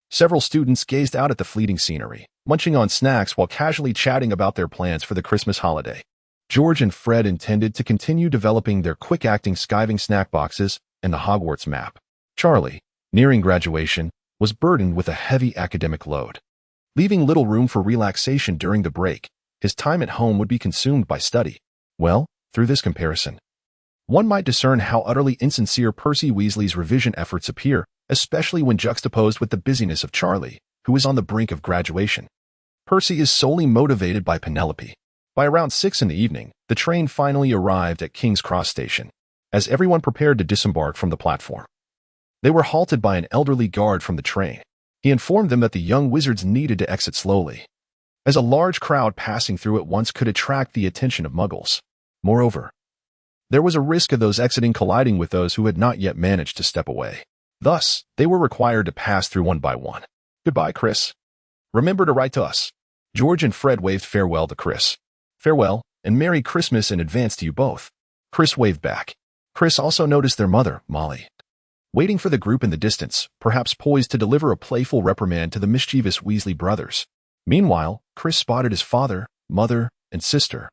several students gazed out at the fleeting scenery, munching on snacks while casually chatting about their plans for the Christmas holiday. George and Fred intended to continue developing their quick-acting skiving snack boxes and the Hogwarts map. Charlie, nearing graduation, was burdened with a heavy academic load. Leaving little room for relaxation during the break, his time at home would be consumed by study. Well, through this comparison, one might discern how utterly insincere Percy Weasley's revision efforts appear, especially when juxtaposed with the busyness of Charlie, who is on the brink of graduation. Percy is solely motivated by Penelope. By around 6 in the evening, the train finally arrived at King's Cross Station. As everyone prepared to disembark from the platform, they were halted by an elderly guard from the train. He informed them that the young wizards needed to exit slowly, as a large crowd passing through at once could attract the attention of Muggles. Moreover, there was a risk of those exiting colliding with those who had not yet managed to step away. Thus, they were required to pass through one by one. "Goodbye, Chris. Remember to write to us." George and Fred waved farewell to Chris. "Farewell, and Merry Christmas in advance to you both." Chris waved back. Chris also noticed their mother, Molly, waiting for the group in the distance, perhaps poised to deliver a playful reprimand to the mischievous Weasley brothers. Meanwhile, Chris spotted his father, mother, and sister,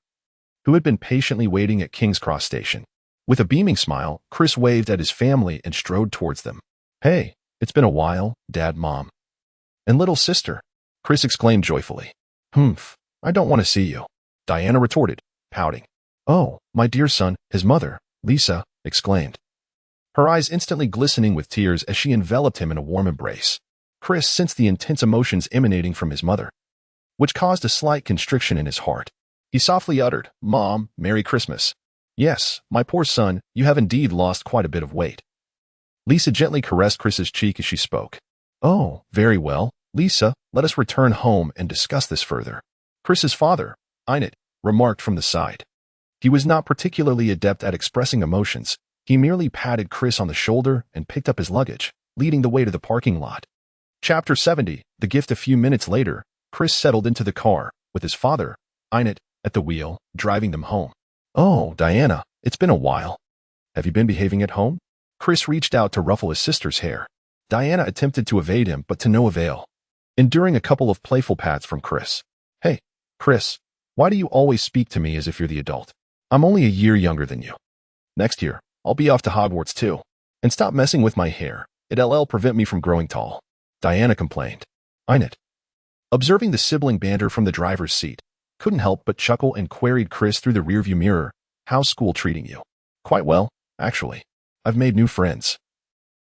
who had been patiently waiting at King's Cross Station. With a beaming smile, Chris waved at his family and strode towards them. "Hey, it's been a while, Dad, Mom, and little sister," Chris exclaimed joyfully. "Humph, I don't want to see you," Diana retorted, pouting. "Oh, my dear son," his mother, Lisa, exclaimed, her eyes instantly glistening with tears as she enveloped him in a warm embrace. Chris sensed the intense emotions emanating from his mother, which caused a slight constriction in his heart. He softly uttered, "Mom, Merry Christmas." "Yes, my poor son, you have indeed lost quite a bit of weight." Lisa gently caressed Chris's cheek as she spoke. "Oh, very well, Lisa, let us return home and discuss this further," Chris's father, Einit, remarked from the side. He was not particularly adept at expressing emotions. He merely patted Chris on the shoulder and picked up his luggage, leading the way to the parking lot. Chapter 70, The Gift. A few minutes later, Chris settled into the car, with his father, Einit, at the wheel, driving them home. "Oh, Diana, it's been a while. Have you been behaving at home?" Chris reached out to ruffle his sister's hair. Diana attempted to evade him, but to no avail, enduring a couple of playful pats from Chris. "Hey, Chris, why do you always speak to me as if you're the adult? I'm only a year younger than you. Next year, I'll be off to Hogwarts too. And stop messing with my hair. It'll prevent me from growing tall," Diana complained. Einit, observing the sibling banter from the driver's seat, couldn't help but chuckle and queried Chris through the rearview mirror, "How's school treating you?" "Quite well, actually. I've made new friends.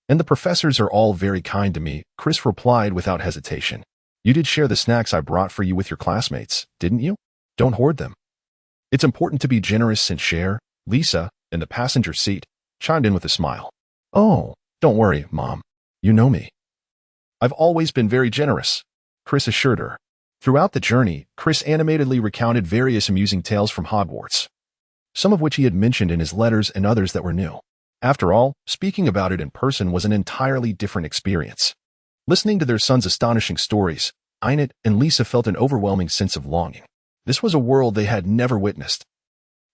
And the professors are all very kind to me," Chris replied without hesitation. "You did share the snacks I brought for you with your classmates, didn't you? Don't hoard them. It's important to be generous and share," Lisa, in the passenger seat, chimed in with a smile. "Oh, don't worry, Mom. You know me. I've always been very generous," Chris assured her. Throughout the journey, Chris animatedly recounted various amusing tales from Hogwarts, some of which he had mentioned in his letters and others that were new. After all, speaking about it in person was an entirely different experience. Listening to their son's astonishing stories, Einit and Lisa felt an overwhelming sense of longing. This was a world they had never witnessed,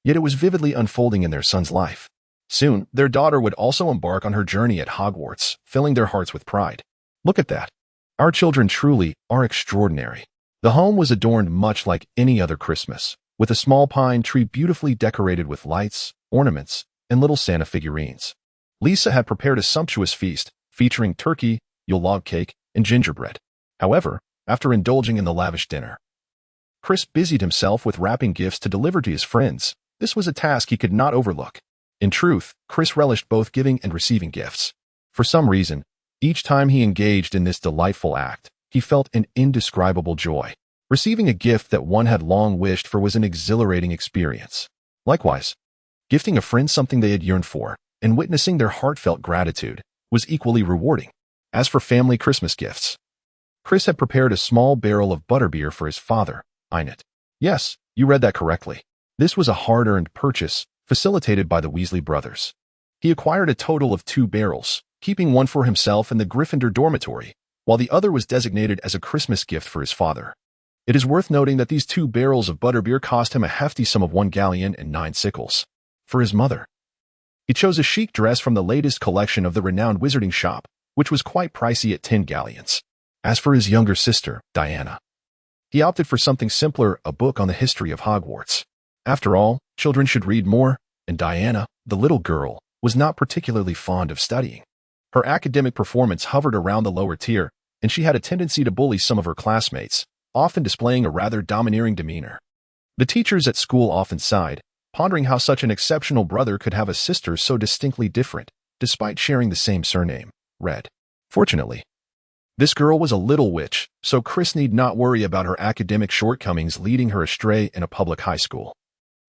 yet it was vividly unfolding in their son's life. Soon, their daughter would also embark on her journey at Hogwarts, filling their hearts with pride. "Look at that. Our children truly are extraordinary." The home was adorned much like any other Christmas, with a small pine tree beautifully decorated with lights, ornaments, and little Santa figurines. Lisa had prepared a sumptuous feast, featuring turkey, Yule log cake, and gingerbread. However, after indulging in the lavish dinner, Chris busied himself with wrapping gifts to deliver to his friends. This was a task he could not overlook. In truth, Chris relished both giving and receiving gifts. For some reason, each time he engaged in this delightful act, he felt an indescribable joy. Receiving a gift that one had long wished for was an exhilarating experience. Likewise, gifting a friend something they had yearned for and witnessing their heartfelt gratitude was equally rewarding. As for family Christmas gifts, Chris had prepared a small barrel of butterbeer for his father, Einet. Yes, you read that correctly. This was a hard-earned purchase facilitated by the Weasley brothers. He acquired a total of 2 barrels, keeping one for himself in the Gryffindor dormitory, while the other was designated as a Christmas gift for his father. It is worth noting that these 2 barrels of butterbeer cost him a hefty sum of 1 galleon and 9 sickles. For his mother, he chose a chic dress from the latest collection of the renowned wizarding shop, which was quite pricey at 10 galleons. As for his younger sister, Diana, he opted for something simpler, a book on the history of Hogwarts. After all, children should read more, and Diana, the little girl, was not particularly fond of studying. Her academic performance hovered around the lower tier, and she had a tendency to bully some of her classmates, often displaying a rather domineering demeanor. The teachers at school often sighed, pondering how such an exceptional brother could have a sister so distinctly different, despite sharing the same surname, Red. Fortunately, this girl was a little witch, so Chris need not worry about her academic shortcomings leading her astray in a public high school.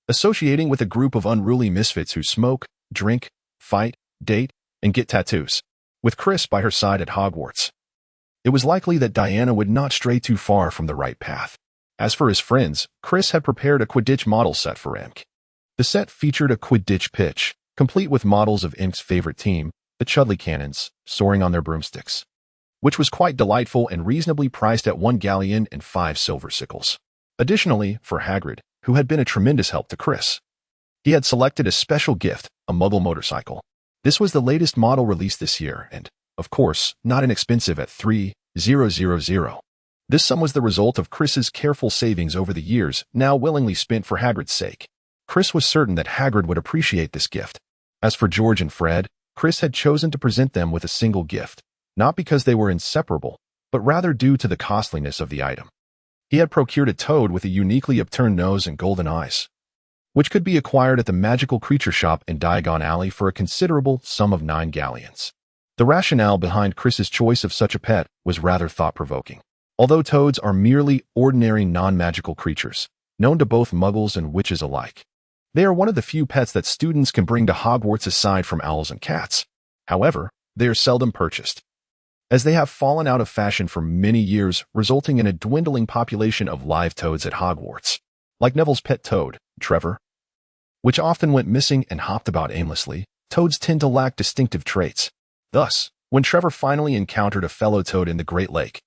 Associating with a group of unruly misfits who smoke, drink, fight, date, and get tattoos, with Chris by her side at Hogwarts, it was likely that Diana would not stray too far from the right path. As for his friends, Chris had prepared a Quidditch model set for Imk. The set featured a Quidditch pitch, complete with models of Imk's favorite team, the Chudley Cannons, soaring on their broomsticks, which was quite delightful and reasonably priced at 1 galleon and 5 silver sickles. Additionally, for Hagrid, who had been a tremendous help to Chris, he had selected a special gift, a Muggle motorcycle. This was the latest model released this year and, of course, not inexpensive at 3,000. This sum was the result of Chris's careful savings over the years, now willingly spent for Hagrid's sake. Chris was certain that Hagrid would appreciate this gift. As for George and Fred, Chris had chosen to present them with a single gift, not because they were inseparable, but rather due to the costliness of the item. He had procured a toad with a uniquely upturned nose and golden eyes, which could be acquired at the magical creature shop in Diagon Alley for a considerable sum of 9 galleons. The rationale behind Chris's choice of such a pet was rather thought-provoking. Although toads are merely ordinary non-magical creatures, known to both muggles and witches alike, they are one of the few pets that students can bring to Hogwarts aside from owls and cats. However, they are seldom purchased, as they have fallen out of fashion for many years, resulting in a dwindling population of live toads at Hogwarts. Like Neville's pet toad, Trevor, which often went missing and hopped about aimlessly, toads tend to lack distinctive traits. Thus, when Trevor finally encountered a fellow toad in the Great Lake,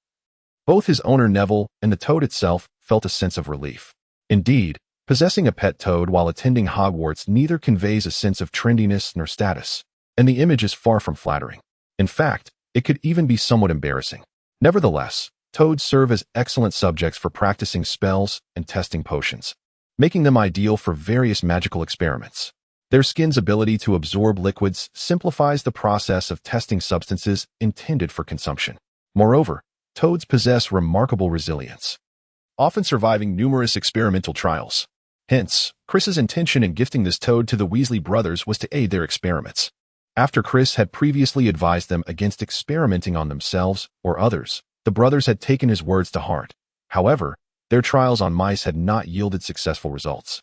both his owner Neville and the toad itself felt a sense of relief. Indeed, possessing a pet toad while attending Hogwarts neither conveys a sense of trendiness nor status, and the image is far from flattering. In fact, it could even be somewhat embarrassing. Nevertheless, toads serve as excellent subjects for practicing spells and testing potions, making them ideal for various magical experiments. Their skin's ability to absorb liquids simplifies the process of testing substances intended for consumption. Moreover, toads possess remarkable resilience, often surviving numerous experimental trials. Hence, Chris's intention in gifting this toad to the Weasley brothers was to aid their experiments. After Chris had previously advised them against experimenting on themselves or others, the brothers had taken his words to heart. However, their trials on mice had not yielded successful results,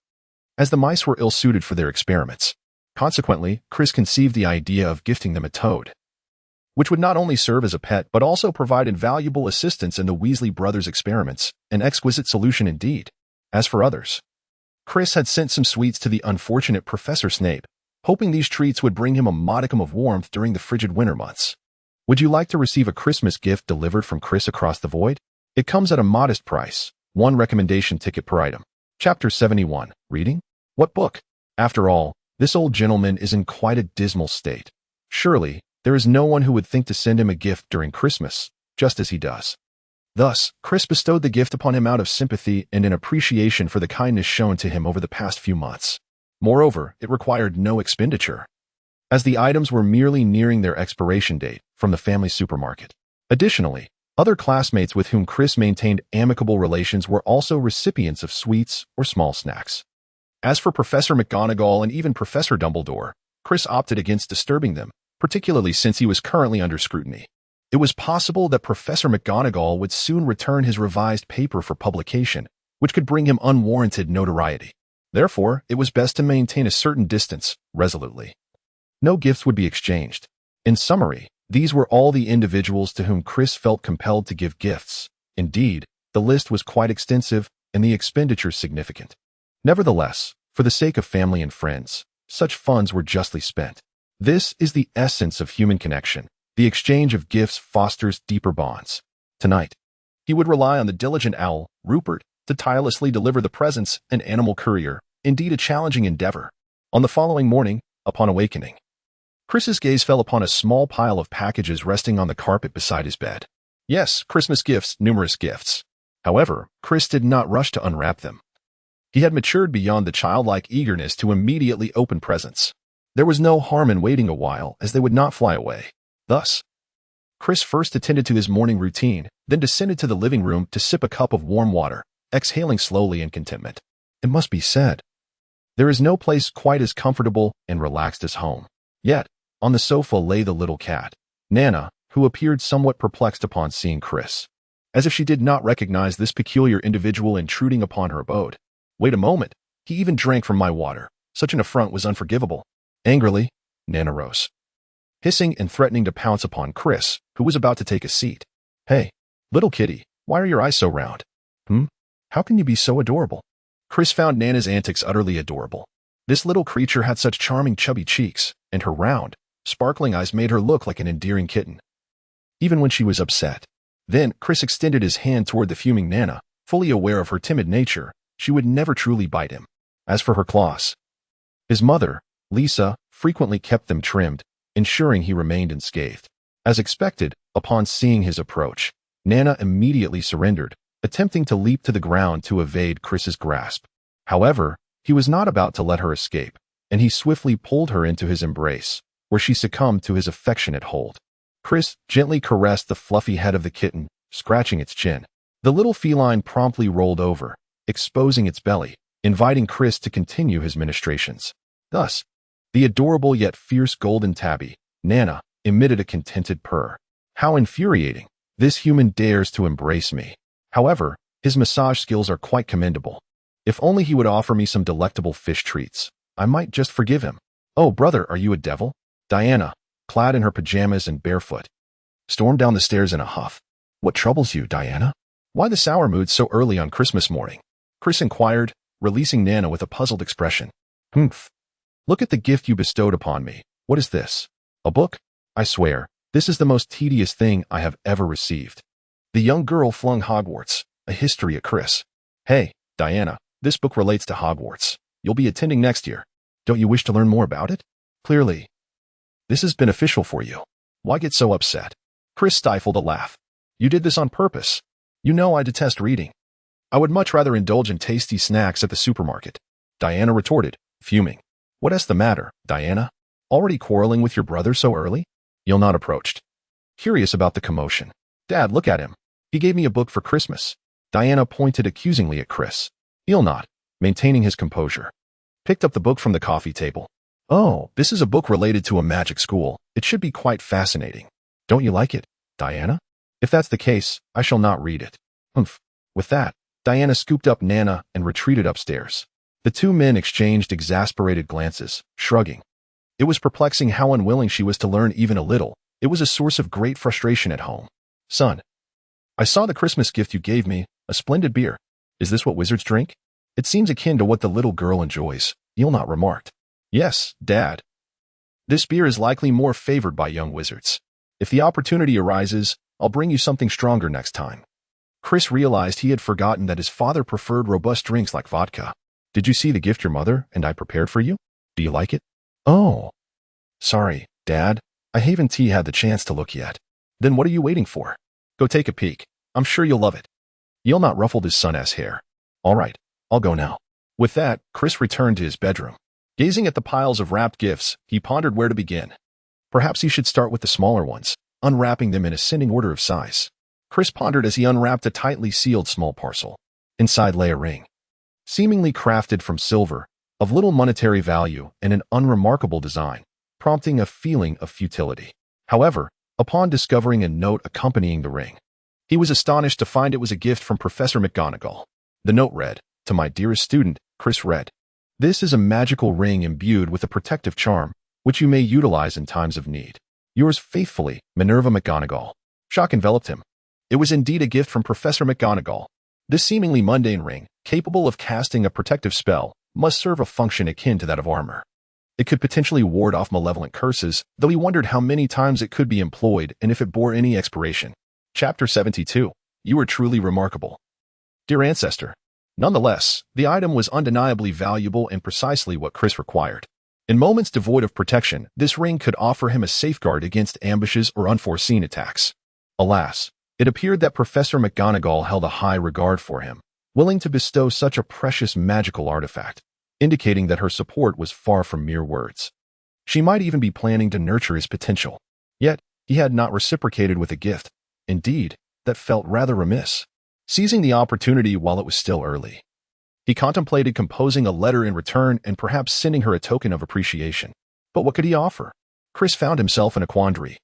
as the mice were ill-suited for their experiments. Consequently, Chris conceived the idea of gifting them a toad, which would not only serve as a pet but also provide invaluable assistance in the Weasley brothers' experiments, an exquisite solution indeed. As for others, Chris had sent some sweets to the unfortunate Professor Snape, hoping these treats would bring him a modicum of warmth during the frigid winter months. Would you like to receive a Christmas gift delivered from Chris across the void? It comes at a modest price, 1 recommendation ticket per item. Chapter 71. Reading? What book? After all, this old gentleman is in quite a dismal state. Surely, there is no one who would think to send him a gift during Christmas, just as he does. Thus, Chris bestowed the gift upon him out of sympathy and in appreciation for the kindness shown to him over the past few months. Moreover, it required no expenditure, as the items were merely nearing their expiration date from the family supermarket. Additionally, other classmates with whom Chris maintained amicable relations were also recipients of sweets or small snacks. As for Professor McGonagall and even Professor Dumbledore, Chris opted against disturbing them, particularly since he was currently under scrutiny. It was possible that Professor McGonagall would soon return his revised paper for publication, which could bring him unwarranted notoriety. Therefore, it was best to maintain a certain distance, resolutely. No gifts would be exchanged. In summary, these were all the individuals to whom Chris felt compelled to give gifts. Indeed, the list was quite extensive and the expenditures significant. Nevertheless, for the sake of family and friends, such funds were justly spent. This is the essence of human connection. The exchange of gifts fosters deeper bonds. Tonight, he would rely on the diligent owl, Rupert, to tirelessly deliver the presents, an animal courier, indeed a challenging endeavor. On the following morning, upon awakening, Chris's gaze fell upon a small pile of packages resting on the carpet beside his bed. Yes, Christmas gifts, numerous gifts. However, Chris did not rush to unwrap them. He had matured beyond the childlike eagerness to immediately open presents. There was no harm in waiting a while, as they would not fly away. Thus, Chris first attended to his morning routine, then descended to the living room to sip a cup of warm water, exhaling slowly in contentment. It must be said, there is no place quite as comfortable and relaxed as home. Yet, on the sofa lay the little cat, Nana, who appeared somewhat perplexed upon seeing Chris, as if she did not recognize this peculiar individual intruding upon her abode. Wait a moment, he even drank from my water. Such an affront was unforgivable. Angrily, Nana rose, hissing and threatening to pounce upon Chris, who was about to take a seat. Hey, little kitty, why are your eyes so round? How can you be so adorable? Chris found Nana's antics utterly adorable. This little creature had such charming chubby cheeks, and her round, sparkling eyes made her look like an endearing kitten, even when she was upset. Then, Chris extended his hand toward the fuming Nana, fully aware of her timid nature. She would never truly bite him. As for her claws, his mother, Lisa, frequently kept them trimmed, ensuring he remained unscathed. As expected, upon seeing his approach, Nana immediately surrendered, attempting to leap to the ground to evade Chris's grasp. However, he was not about to let her escape, and he swiftly pulled her into his embrace, where she succumbed to his affectionate hold. Chris gently caressed the fluffy head of the kitten, scratching its chin. The little feline promptly rolled over, exposing its belly, inviting Chris to continue his ministrations. Thus, the adorable yet fierce golden tabby, Nana, emitted a contented purr. How infuriating! This human dares to embrace me. However, his massage skills are quite commendable. If only he would offer me some delectable fish treats, I might just forgive him. Oh, brother, are you a devil? Diana, clad in her pajamas and barefoot, stormed down the stairs in a huff. What troubles you, Diana? Why the sour mood so early on Christmas morning? Chris inquired, releasing Nana with a puzzled expression. Humph. Look at the gift you bestowed upon me. What is this? A book? I swear, this is the most tedious thing I have ever received. The young girl flung Hogwarts, a history at Chris. Hey, Diana, this book relates to Hogwarts. You'll be attending next year. Don't you wish to learn more about it? Clearly, this is beneficial for you. Why get so upset? Chris stifled a laugh. You did this on purpose. You know I detest reading. I would much rather indulge in tasty snacks at the supermarket. Diana retorted, fuming. What's the matter, Diana? Already quarreling with your brother so early? Yulnot approached, curious about the commotion. Dad, look at him. He gave me a book for Christmas. Diana pointed accusingly at Chris. Yulnot, maintaining his composure, picked up the book from the coffee table. Oh, this is a book related to a magic school. It should be quite fascinating. Don't you like it, Diana? If that's the case, I shall not read it. Humph. With that, Diana scooped up Nana and retreated upstairs. The two men exchanged exasperated glances, shrugging. It was perplexing how unwilling she was to learn even a little. It was a source of great frustration at home. Son, I saw the Christmas gift you gave me, a splendid beer. Is this what wizards drink? It seems akin to what the little girl enjoys, Yulnot remarked. Yes, Dad. This beer is likely more favored by young wizards. If the opportunity arises, I'll bring you something stronger next time. Chris realized he had forgotten that his father preferred robust drinks like vodka. Did you see the gift your mother and I prepared for you? Do you like it? Oh. Sorry, Dad. I haven't had the chance to look yet. Then what are you waiting for? Go take a peek. I'm sure you'll love it. Yulnot ruffled his son-ass hair. All right, I'll go now. With that, Chris returned to his bedroom. Gazing at the piles of wrapped gifts, he pondered where to begin. Perhaps he should start with the smaller ones, unwrapping them in ascending order of size. Chris pondered as he unwrapped a tightly sealed small parcel. Inside lay a ring, seemingly crafted from silver, of little monetary value and an unremarkable design, prompting a feeling of futility. However, upon discovering a note accompanying the ring, he was astonished to find it was a gift from Professor McGonagall. The note read, "To my dearest student," Chris read. This is a magical ring imbued with a protective charm, which you may utilize in times of need. Yours faithfully, Minerva McGonagall. Shock enveloped him. It was indeed a gift from Professor McGonagall. This seemingly mundane ring, capable of casting a protective spell, must serve a function akin to that of armor. It could potentially ward off malevolent curses, though he wondered how many times it could be employed and if it bore any expiration. Chapter 72. You are truly remarkable. Dear Ancestor. Nonetheless, the item was undeniably valuable and precisely what Chris required. In moments devoid of protection, this ring could offer him a safeguard against ambushes or unforeseen attacks. Alas, it appeared that Professor McGonagall held a high regard for him, willing to bestow such a precious magical artifact, indicating that her support was far from mere words. She might even be planning to nurture his potential. Yet, he had not reciprocated with a gift. Indeed, that felt rather remiss. Seizing the opportunity while it was still early, he contemplated composing a letter in return and perhaps sending her a token of appreciation. But what could he offer? Chris found himself in a quandary,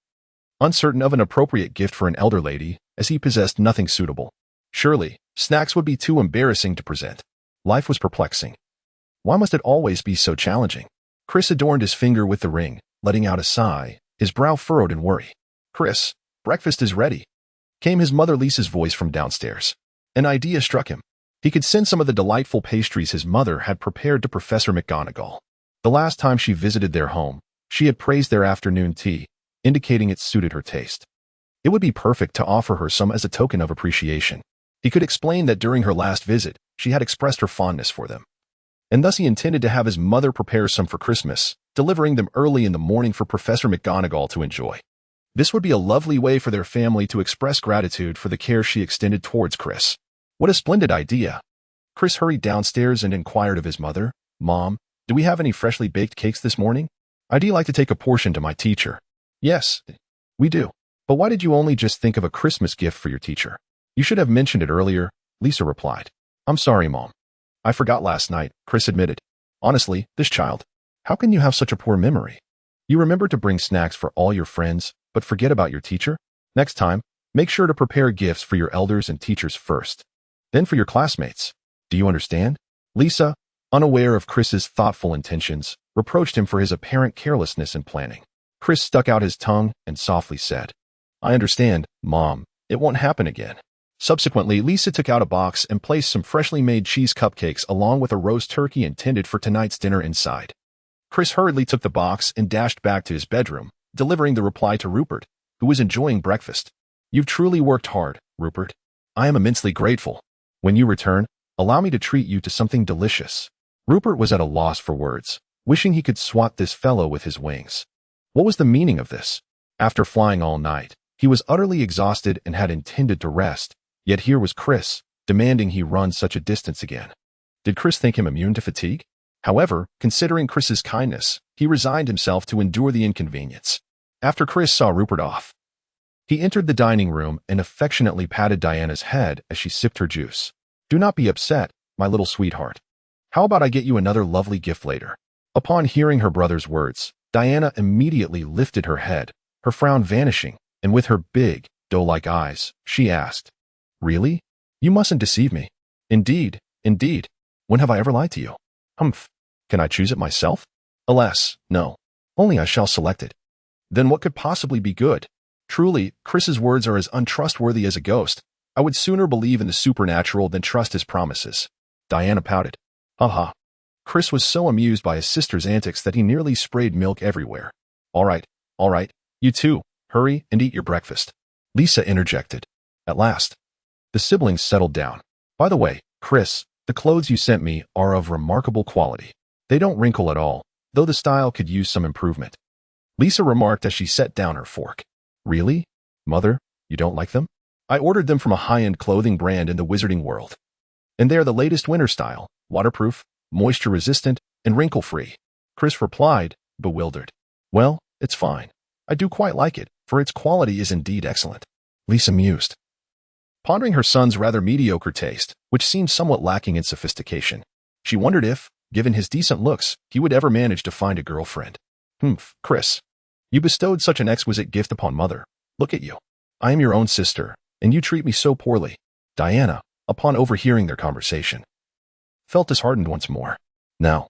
uncertain of an appropriate gift for an elder lady, as he possessed nothing suitable. Surely, snacks would be too embarrassing to present. Life was perplexing. Why must it always be so challenging? Chris adorned his finger with the ring, letting out a sigh, his brow furrowed in worry. Chris, breakfast is ready, came his mother Lisa's voice from downstairs. An idea struck him. He could send some of the delightful pastries his mother had prepared to Professor McGonagall. The last time she visited their home, she had praised their afternoon tea, indicating it suited her taste. It would be perfect to offer her some as a token of appreciation. He could explain that during her last visit, she had expressed her fondness for them. And thus he intended to have his mother prepare some for Christmas, delivering them early in the morning for Professor McGonagall to enjoy. This would be a lovely way for their family to express gratitude for the care she extended towards Chris. What a splendid idea. Chris hurried downstairs and inquired of his mother, Mom, do we have any freshly baked cakes this morning? I'd like to take a portion to my teacher. Yes, we do. But why did you only just think of a Christmas gift for your teacher? You should have mentioned it earlier, Lisa replied. I'm sorry, Mom. I forgot last night, Chris admitted. Honestly, this child. How can you have such a poor memory? You remember to bring snacks for all your friends, but forget about your teacher? Next time, make sure to prepare gifts for your elders and teachers first. Then for your classmates. Do you understand? Lisa, unaware of Chris's thoughtful intentions, reproached him for his apparent carelessness in planning. Chris stuck out his tongue and softly said, I understand, Mom. It won't happen again. Subsequently, Lisa took out a box and placed some freshly made cheese cupcakes along with a roast turkey intended for tonight's dinner inside. Chris hurriedly took the box and dashed back to his bedroom, delivering the reply to Rupert, who was enjoying breakfast. You've truly worked hard, Rupert. I am immensely grateful. When you return, allow me to treat you to something delicious. Rupert was at a loss for words, wishing he could swat this fellow with his wings. What was the meaning of this? After flying all night, he was utterly exhausted and had intended to rest, yet here was Chris, demanding he run such a distance again. Did Chris think him immune to fatigue? However, considering Chris's kindness, he resigned himself to endure the inconvenience. After Chris saw Rupert off, he entered the dining room and affectionately patted Diana's head as she sipped her juice. Do not be upset, my little sweetheart. How about I get you another lovely gift later? Upon hearing her brother's words, Diana immediately lifted her head, her frown vanishing, and with her big, doe-like eyes, she asked, Really? You mustn't deceive me. Indeed. When have I ever lied to you? Humph. Can I choose it myself? Alas, no. Only I shall select it. Then what could possibly be good? Truly, Chris's words are as untrustworthy as a ghost. I would sooner believe in the supernatural than trust his promises. Diana pouted. Ha. Chris was so amused by his sister's antics that he nearly sprayed milk everywhere. All right. You too, hurry and eat your breakfast. Lisa interjected. At last, the siblings settled down. By the way, Chris, the clothes you sent me are of remarkable quality. They don't wrinkle at all, though the style could use some improvement. Lisa remarked as she set down her fork. Really? Mother, you don't like them? I ordered them from a high-end clothing brand in the wizarding world. And they're the latest winter style, waterproof, moisture-resistant, and wrinkle-free. Chris replied, bewildered. Well, it's fine. I do quite like it, for its quality is indeed excellent. Lisa mused, pondering her son's rather mediocre taste, which seemed somewhat lacking in sophistication. She wondered if, given his decent looks, he would ever manage to find a girlfriend. Chris, you bestowed such an exquisite gift upon Mother. Look at you. I am your own sister, and you treat me so poorly. Diana, upon overhearing their conversation, felt disheartened once more. Now,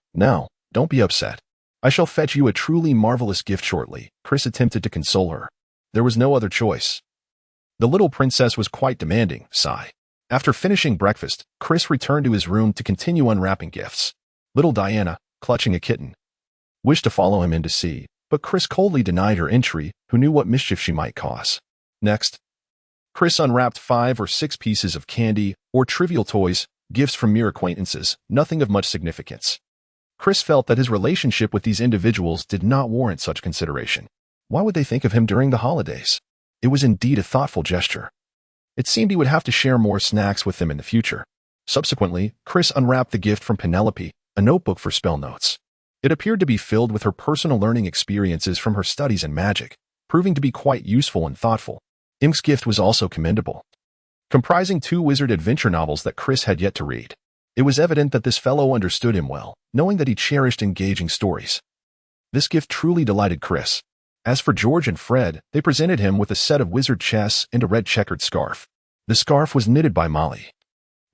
don't be upset. I shall fetch you a truly marvelous gift shortly. Chris attempted to console her. There was no other choice. The little princess was quite demanding. Sigh. After finishing breakfast, Chris returned to his room to continue unwrapping gifts. Little Diana, clutching a kitten, wished to follow him in to see, but Chris coldly denied her entry, who knew what mischief she might cause. Next, Chris unwrapped 5 or 6 pieces of candy or trivial toys, gifts from mere acquaintances, nothing of much significance. Chris felt that his relationship with these individuals did not warrant such consideration. Why would they think of him during the holidays? It was indeed a thoughtful gesture. It seemed he would have to share more snacks with them in the future. Subsequently, Chris unwrapped the gift from Penelope, a notebook for spell notes. It appeared to be filled with her personal learning experiences from her studies in magic, proving to be quite useful and thoughtful. Imk's gift was also commendable, comprising 2 wizard adventure novels that Chris had yet to read. It was evident that this fellow understood him well, knowing that he cherished engaging stories. This gift truly delighted Chris. As for George and Fred, they presented him with a set of wizard chess and a red checkered scarf. The scarf was knitted by Molly,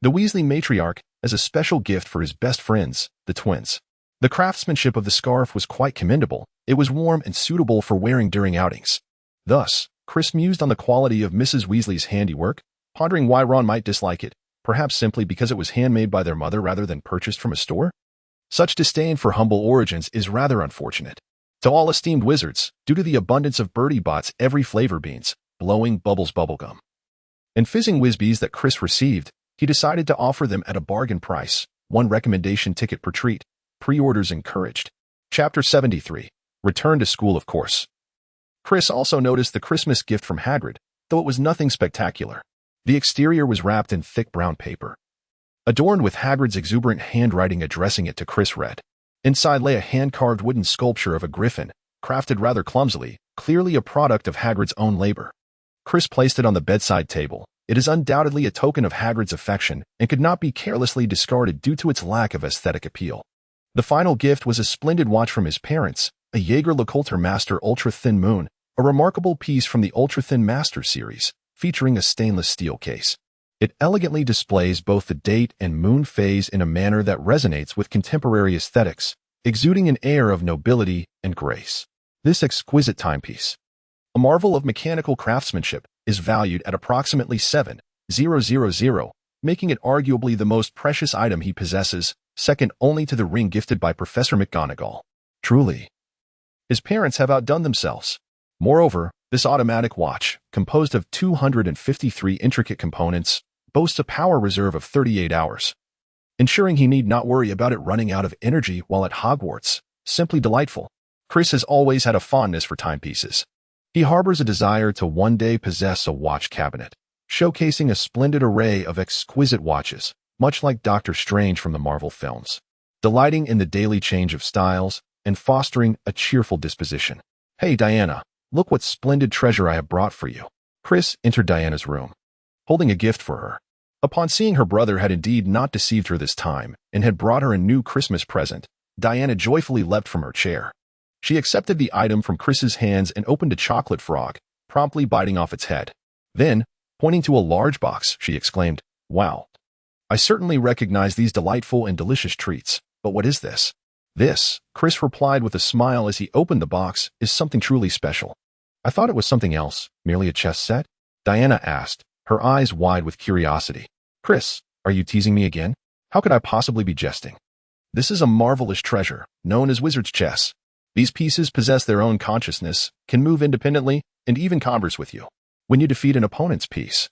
the Weasley matriarch, as a special gift for his best friends, the twins. The craftsmanship of the scarf was quite commendable. It was warm and suitable for wearing during outings. Thus, Chris mused on the quality of Mrs. Weasley's handiwork, pondering why Ron might dislike it, perhaps simply because it was handmade by their mother rather than purchased from a store. Such disdain for humble origins is rather unfortunate. To all esteemed wizards, due to the abundance of Bertie Bott's every flavor beans, blowing bubbles bubblegum, and fizzing Whizbees that Chris received, he decided to offer them at a bargain price, 1 recommendation ticket per treat, pre-orders encouraged. Chapter 73. Return to school, of course. Chris also noticed the Christmas gift from Hagrid, though it was nothing spectacular. The exterior was wrapped in thick brown paper, adorned with Hagrid's exuberant handwriting addressing it to Chris read. Inside lay a hand-carved wooden sculpture of a griffin, crafted rather clumsily, clearly a product of Hagrid's own labor. Chris placed it on the bedside table. It is undoubtedly a token of Hagrid's affection and could not be carelessly discarded due to its lack of aesthetic appeal. The final gift was a splendid watch from his parents, a Jaeger-LeCoultre Master Ultra Thin Moon, a remarkable piece from the Ultra Thin Master series, featuring a stainless steel case. It elegantly displays both the date and moon phase in a manner that resonates with contemporary aesthetics, exuding an air of nobility and grace. This exquisite timepiece, a marvel of mechanical craftsmanship, is valued at approximately $7,000, making it arguably the most precious item he possesses, second only to the ring gifted by Professor McGonagall. Truly, his parents have outdone themselves. Moreover, this automatic watch, composed of 253 intricate components, boasts a power reserve of 38 hours, ensuring he need not worry about it running out of energy while at Hogwarts. Simply delightful. Chris has always had a fondness for timepieces. He harbors a desire to one day possess a watch cabinet, showcasing a splendid array of exquisite watches, much like Doctor Strange from the Marvel films, delighting in the daily change of styles and fostering a cheerful disposition. Hey Diana, look what splendid treasure I have brought for you. Chris entered Diana's room, holding a gift for her. Upon seeing her brother had indeed not deceived her this time and had brought her a new Christmas present, Diana joyfully leapt from her chair. She accepted the item from Chris's hands and opened a chocolate frog, promptly biting off its head. Then, pointing to a large box, she exclaimed, "Wow! I certainly recognize these delightful and delicious treats, but what is this?" "This," Chris replied with a smile as he opened the box, "is something truly special." "I thought it was something else, merely a chess set?" Diana asked, her eyes wide with curiosity. "Chris, are you teasing me again? How could I possibly be jesting? This is a marvelous treasure, known as wizard's chess. These pieces possess their own consciousness, can move independently, and even converse with you. When you defeat an opponent's piece,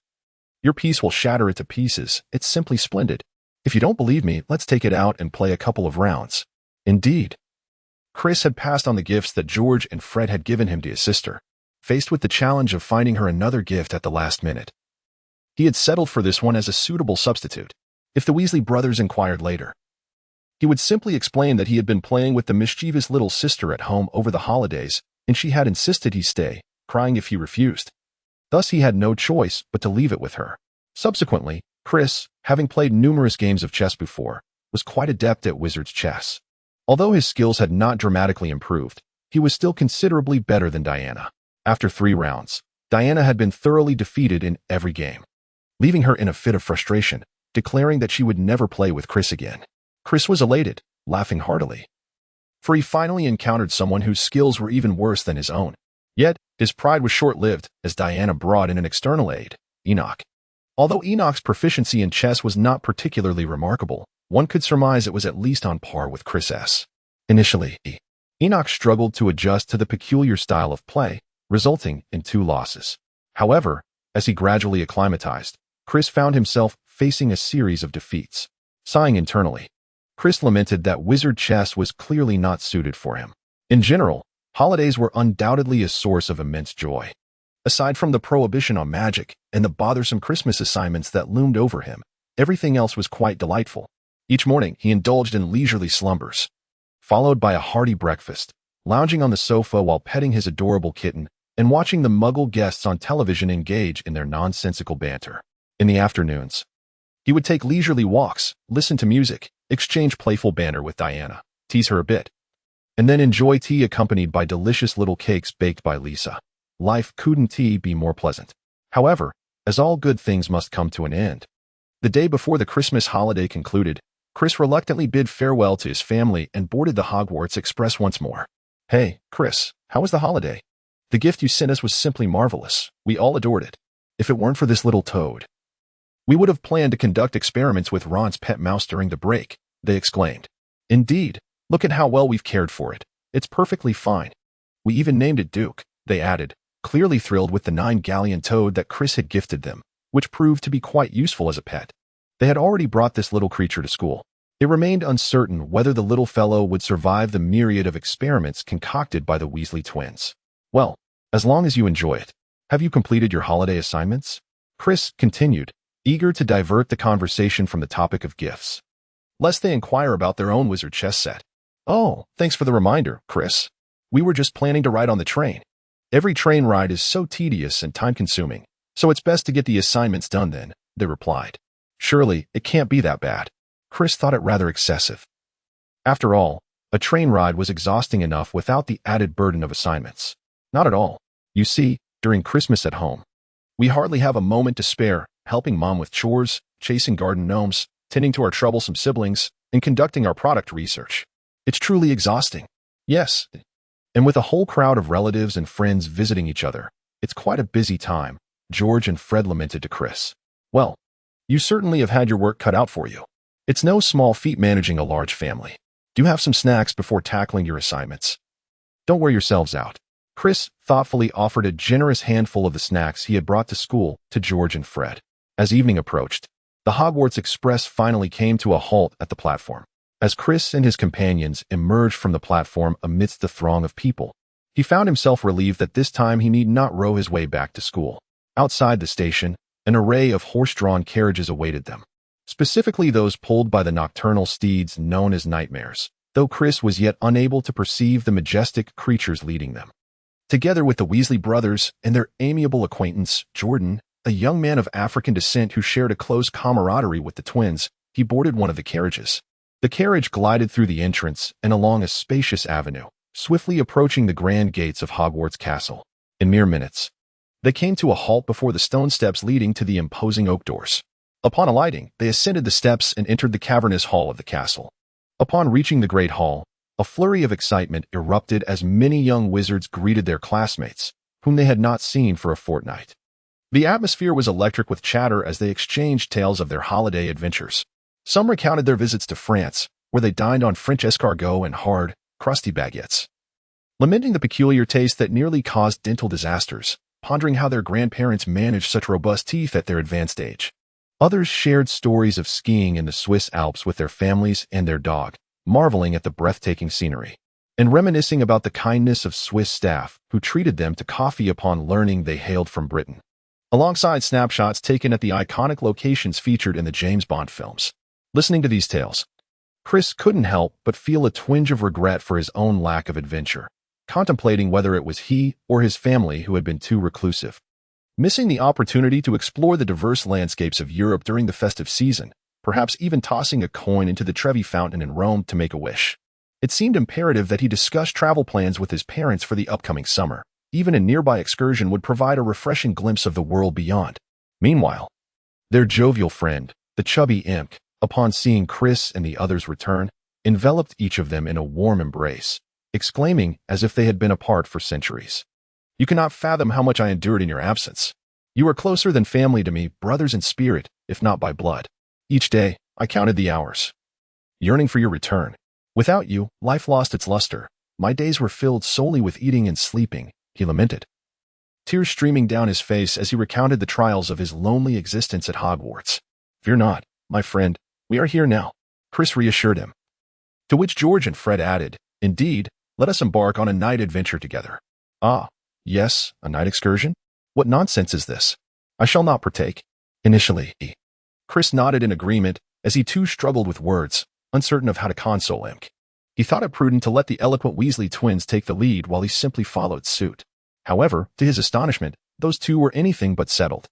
your piece will shatter it to pieces. It's simply splendid. If you don't believe me, let's take it out and play a couple of rounds." Indeed, Chris had passed on the gifts that George and Fred had given him to his sister, faced with the challenge of finding her another gift at the last minute. He had settled for this one as a suitable substitute. If the Weasley brothers inquired later, he would simply explain that he had been playing with the mischievous little sister at home over the holidays, and she had insisted he stay, crying if he refused. Thus he had no choice but to leave it with her. Subsequently, Chris, having played numerous games of chess before, was quite adept at wizard's chess. Although his skills had not dramatically improved, he was still considerably better than Diana. After 3 rounds, Diana had been thoroughly defeated in every game, leaving her in a fit of frustration, declaring that she would never play with Chris again. Chris was elated. laughing heartily. For he finally encountered someone whose skills were even worse than his own. Yet, his pride was short-lived as Diana brought in an external aid, Enoch. Although Enoch's proficiency in chess was not particularly remarkable, one could surmise it was at least on par with Chris's. Initially, Enoch struggled to adjust to the peculiar style of play, resulting in 2 losses. However, as he gradually acclimatized, Chris found himself facing a series of defeats. Sighing internally, Chris lamented that wizard chess was clearly not suited for him. In general, holidays were undoubtedly a source of immense joy. Aside from the prohibition on magic and the bothersome Christmas assignments that loomed over him, everything else was quite delightful. Each morning, he indulged in leisurely slumbers, followed by a hearty breakfast, lounging on the sofa while petting his adorable kitten and watching the Muggle guests on television engage in their nonsensical banter. In the afternoons, he would take leisurely walks, listen to music, exchange playful banter with Diana, tease her a bit, and then enjoy tea accompanied by delicious little cakes baked by Lisa. Life couldn't be more pleasant. However, as all good things must come to an end, the day before the Christmas holiday concluded, Chris reluctantly bid farewell to his family and boarded the Hogwarts Express once more. "Hey, Chris, how was the holiday? The gift you sent us was simply marvelous. We all adored it. If it weren't for this little toad, we would have planned to conduct experiments with Ron's pet mouse during the break," they exclaimed. "Indeed, look at how well we've cared for it. It's perfectly fine. We even named it Duke," they added, clearly thrilled with the 9-galleon toad that Chris had gifted them, which proved to be quite useful as a pet. They had already brought this little creature to school. It remained uncertain whether the little fellow would survive the myriad of experiments concocted by the Weasley twins. "Well, as long as you enjoy it. Have you completed your holiday assignments?" Chris continued, eager to divert the conversation from the topic of gifts, lest they inquire about their own wizard chess set. "Oh, thanks for the reminder, Chris. We were just planning to ride on the train. Every train ride is so tedious and time-consuming, so it's best to get the assignments done then," they replied. Surely, it can't be that bad. Chris thought it rather excessive. After all, a train ride was exhausting enough without the added burden of assignments. Not at all. You see, during Christmas at home, we hardly have a moment to spare, helping Mom with chores, chasing garden gnomes, tending to our troublesome siblings, and conducting our product research. It's truly exhausting. Yes. And with a whole crowd of relatives and friends visiting each other, it's quite a busy time, George and Fred lamented to Chris. "Well, you certainly have had your work cut out for you. It's no small feat managing a large family. Do have some snacks before tackling your assignments. Don't wear yourselves out." Chris thoughtfully offered a generous handful of the snacks he had brought to school to George and Fred. As evening approached, the Hogwarts Express finally came to a halt at the platform. As Chris and his companions emerged from the platform amidst the throng of people, he found himself relieved that this time he need not row his way back to school. Outside the station, an array of horse-drawn carriages awaited them, specifically those pulled by the nocturnal steeds known as nightmares, though Chris was yet unable to perceive the majestic creatures leading them. Together with the Weasley brothers and their amiable acquaintance, Jordan, a young man of African descent who shared a close camaraderie with the twins, he boarded one of the carriages. The carriage glided through the entrance and along a spacious avenue, swiftly approaching the grand gates of Hogwarts Castle. In mere minutes, they came to a halt before the stone steps leading to the imposing oak doors. Upon alighting, they ascended the steps and entered the cavernous hall of the castle. Upon reaching the great hall, a flurry of excitement erupted as many young wizards greeted their classmates, whom they had not seen for a fortnight. The atmosphere was electric with chatter as they exchanged tales of their holiday adventures. Some recounted their visits to France, where they dined on French escargot and hard, crusty baguettes, lamenting the peculiar taste that nearly caused dental disasters, pondering how their grandparents managed such robust teeth at their advanced age. Others shared stories of skiing in the Swiss Alps with their families and their dog, marveling at the breathtaking scenery, and reminiscing about the kindness of Swiss staff who treated them to coffee upon learning they hailed from Britain, alongside snapshots taken at the iconic locations featured in the James Bond films. Listening to these tales, Chris couldn't help but feel a twinge of regret for his own lack of adventure, contemplating whether it was he or his family who had been too reclusive, missing the opportunity to explore the diverse landscapes of Europe during the festive season, perhaps even tossing a coin into the Trevi Fountain in Rome to make a wish. It seemed imperative that he discuss travel plans with his parents for the upcoming summer. Even a nearby excursion would provide a refreshing glimpse of the world beyond. Meanwhile, their jovial friend, the chubby imp, upon seeing Chris and the others return, enveloped each of them in a warm embrace, exclaiming as if they had been apart for centuries. "You cannot fathom how much I endured in your absence. You are closer than family to me, brothers in spirit, if not by blood. Each day, I counted the hours, yearning for your return. Without you, life lost its luster. My days were filled solely with eating and sleeping," he lamented, tears streaming down his face as he recounted the trials of his lonely existence at Hogwarts. "Fear not, my friend, we are here now," Chris reassured him. To which George and Fred added, "Indeed, let us embark on a night adventure together." "Ah, yes, a night excursion? What nonsense is this? I shall not partake." Initially, Chris nodded in agreement as he too struggled with words, uncertain of how to console Imk. He thought it prudent to let the eloquent Weasley twins take the lead while he simply followed suit. However, to his astonishment, those two were anything but settled.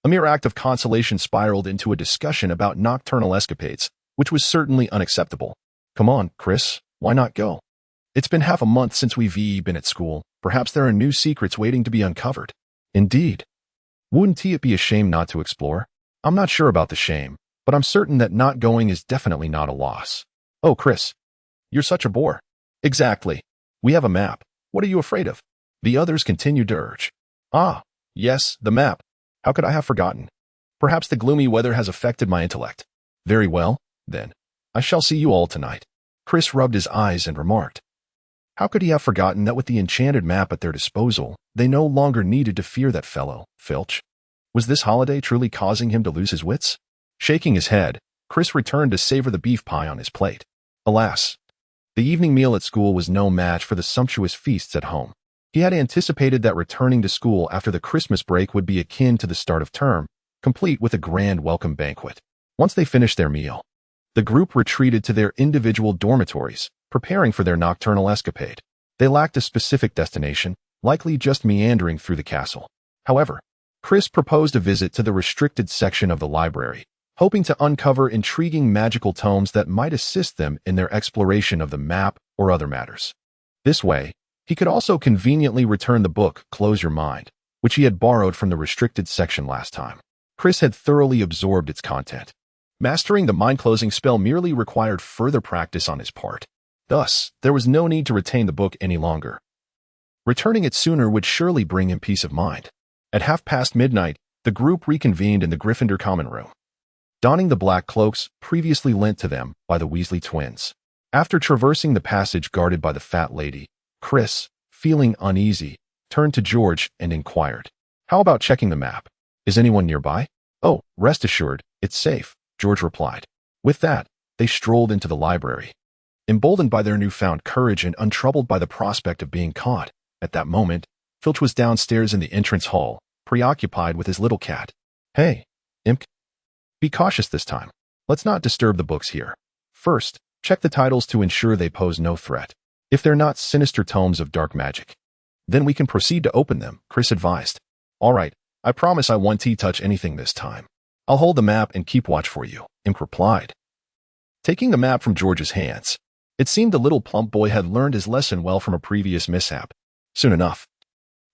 A mere act of consolation spiraled into a discussion about nocturnal escapades, which was certainly unacceptable. "Come on, Chris, why not go? It's been half a month since we've been at school. Perhaps there are new secrets waiting to be uncovered." "Indeed. Wouldn't it be a shame not to explore?" "I'm not sure about the shame, but I'm certain that not going is definitely not a loss." "Oh, Chris, you're such a bore." "Exactly. We have a map. What are you afraid of?" The others continued to urge. "Ah, yes, the map. How could I have forgotten? Perhaps the gloomy weather has affected my intellect." "Very well, then. I shall see you all tonight." Chris rubbed his eyes and remarked. How could he have forgotten that with the enchanted map at their disposal, they no longer needed to fear that fellow, Filch? Was this holiday truly causing him to lose his wits? Shaking his head, Chris returned to savor the beef pie on his plate. Alas, the evening meal at school was no match for the sumptuous feasts at home. He had anticipated that returning to school after the Christmas break would be akin to the start of term, complete with a grand welcome banquet. Once they finished their meal, the group retreated to their individual dormitories, preparing for their nocturnal escapade. They lacked a specific destination, likely just meandering through the castle. However, Chris proposed a visit to the restricted section of the library, hoping to uncover intriguing magical tomes that might assist them in their exploration of the map or other matters. This way, he could also conveniently return the book, Close Your Mind, which he had borrowed from the restricted section last time. Chris had thoroughly absorbed its content. Mastering the mind-closing spell merely required further practice on his part. Thus, there was no need to retain the book any longer. Returning it sooner would surely bring him peace of mind. At midnight, the group reconvened in the Gryffindor common room, donning the black cloaks previously lent to them by the Weasley twins. After traversing the passage guarded by the fat lady, Chris, feeling uneasy, turned to George and inquired, "How about checking the map? Is anyone nearby?" "Oh, rest assured, it's safe," George replied. With that, they strolled into the library. Emboldened by their newfound courage and untroubled by the prospect of being caught, at that moment, Filch was downstairs in the entrance hall, preoccupied with his little cat. "Hey, Imk. Be cautious this time. Let's not disturb the books here. First, check the titles to ensure they pose no threat. If they're not sinister tomes of dark magic, then we can proceed to open them," Chris advised. "All right, I promise I won't touch anything this time. I'll hold the map and keep watch for you," Imk replied. Taking the map from George's hands, it seemed the little plump boy had learned his lesson well from a previous mishap. Soon enough,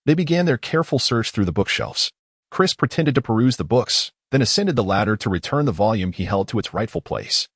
they began their careful search through the bookshelves. Chris pretended to peruse the books, then ascended the ladder to return the volume he held to its rightful place.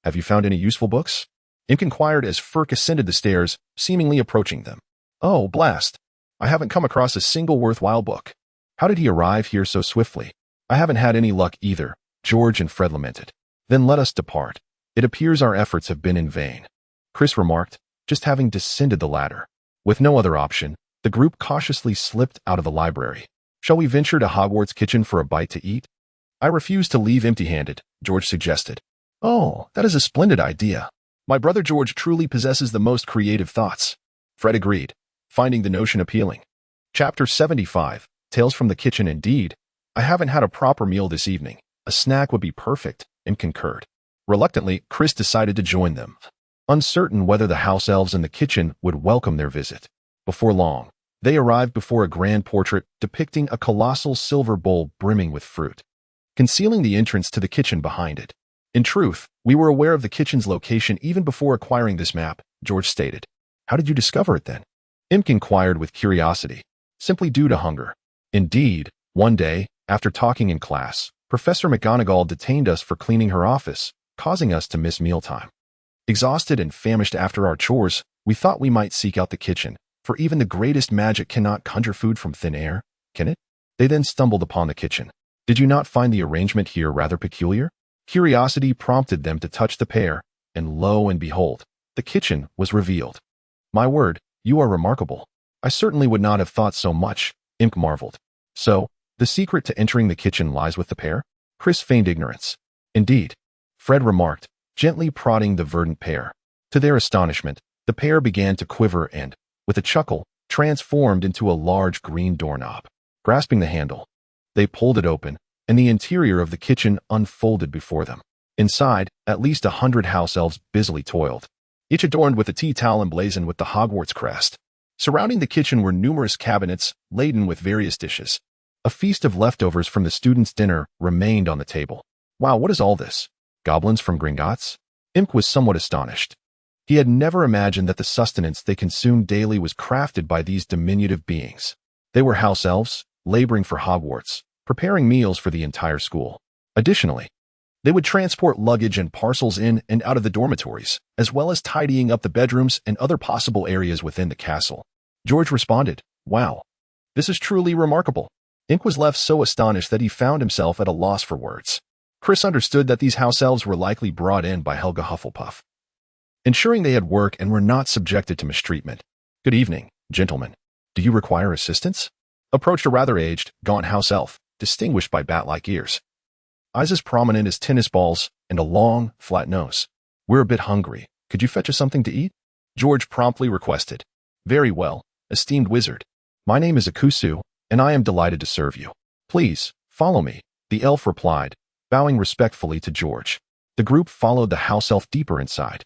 "Have you found any useful books?" Imk inquired as Furk ascended the stairs, seemingly approaching them. "Oh, blast. I haven't come across a single worthwhile book. How did he arrive here so swiftly?" "I haven't had any luck either," George and Fred lamented. "Then let us depart. It appears our efforts have been in vain," Chris remarked, just having descended the ladder. With no other option, the group cautiously slipped out of the library. "Shall we venture to Hogwarts kitchen for a bite to eat?" "I refuse to leave empty-handed," George suggested. "Oh, that is a splendid idea. My brother George truly possesses the most creative thoughts," Fred agreed, finding the notion appealing. Chapter 75, Tales from the Kitchen. "Indeed, I haven't had a proper meal this evening. A snack would be perfect," Imk concurred. Reluctantly, Chris decided to join them, uncertain whether the house elves in the kitchen would welcome their visit. Before long, they arrived before a grand portrait depicting a colossal silver bowl brimming with fruit, concealing the entrance to the kitchen behind it. "In truth, we were aware of the kitchen's location even before acquiring this map," George stated. "How did you discover it then?" Imk inquired with curiosity. "Simply due to hunger. Indeed, one day, after talking in class, Professor McGonagall detained us for cleaning her office, causing us to miss mealtime. Exhausted and famished after our chores, we thought we might seek out the kitchen, for even the greatest magic cannot conjure food from thin air, can it? They then stumbled upon the kitchen. Did you not find the arrangement here rather peculiar? Curiosity prompted them to touch the pair, and lo and behold, the kitchen was revealed. My word, you are remarkable. I certainly would not have thought so much, Imp marveled. So, the secret to entering the kitchen lies with the pair? Chris feigned ignorance. Indeed, Fred remarked, gently prodding the verdant pair. To their astonishment, the pair began to quiver and, with a chuckle, transformed into a large green doorknob. Grasping the handle, they pulled it open, and the interior of the kitchen unfolded before them. Inside, at least 100 house elves busily toiled, each adorned with a tea towel emblazoned with the Hogwarts crest. Surrounding the kitchen were numerous cabinets laden with various dishes. A feast of leftovers from the students' dinner remained on the table. Wow, what is all this? Goblins from Gringotts? Imp was somewhat astonished. He had never imagined that the sustenance they consumed daily was crafted by these diminutive beings. They were house elves, laboring for Hogwarts, preparing meals for the entire school. Additionally, they would transport luggage and parcels in and out of the dormitories, as well as tidying up the bedrooms and other possible areas within the castle. George responded, "Wow, this is truly remarkable." Ink was left so astonished that he found himself at a loss for words. Chris understood that these house elves were likely brought in by Helga Hufflepuff, ensuring they had work and were not subjected to mistreatment. "Good evening, gentlemen. Do you require assistance?" Approached a rather aged, gaunt house elf, distinguished by bat-like ears, eyes as prominent as tennis balls, and a long, flat nose. "We're a bit hungry. Could you fetch us something to eat?" George promptly requested. "Very well, esteemed wizard. My name is Akusu, and I am delighted to serve you. Please, follow me," the elf replied, bowing respectfully to George. The group followed the house elf deeper inside.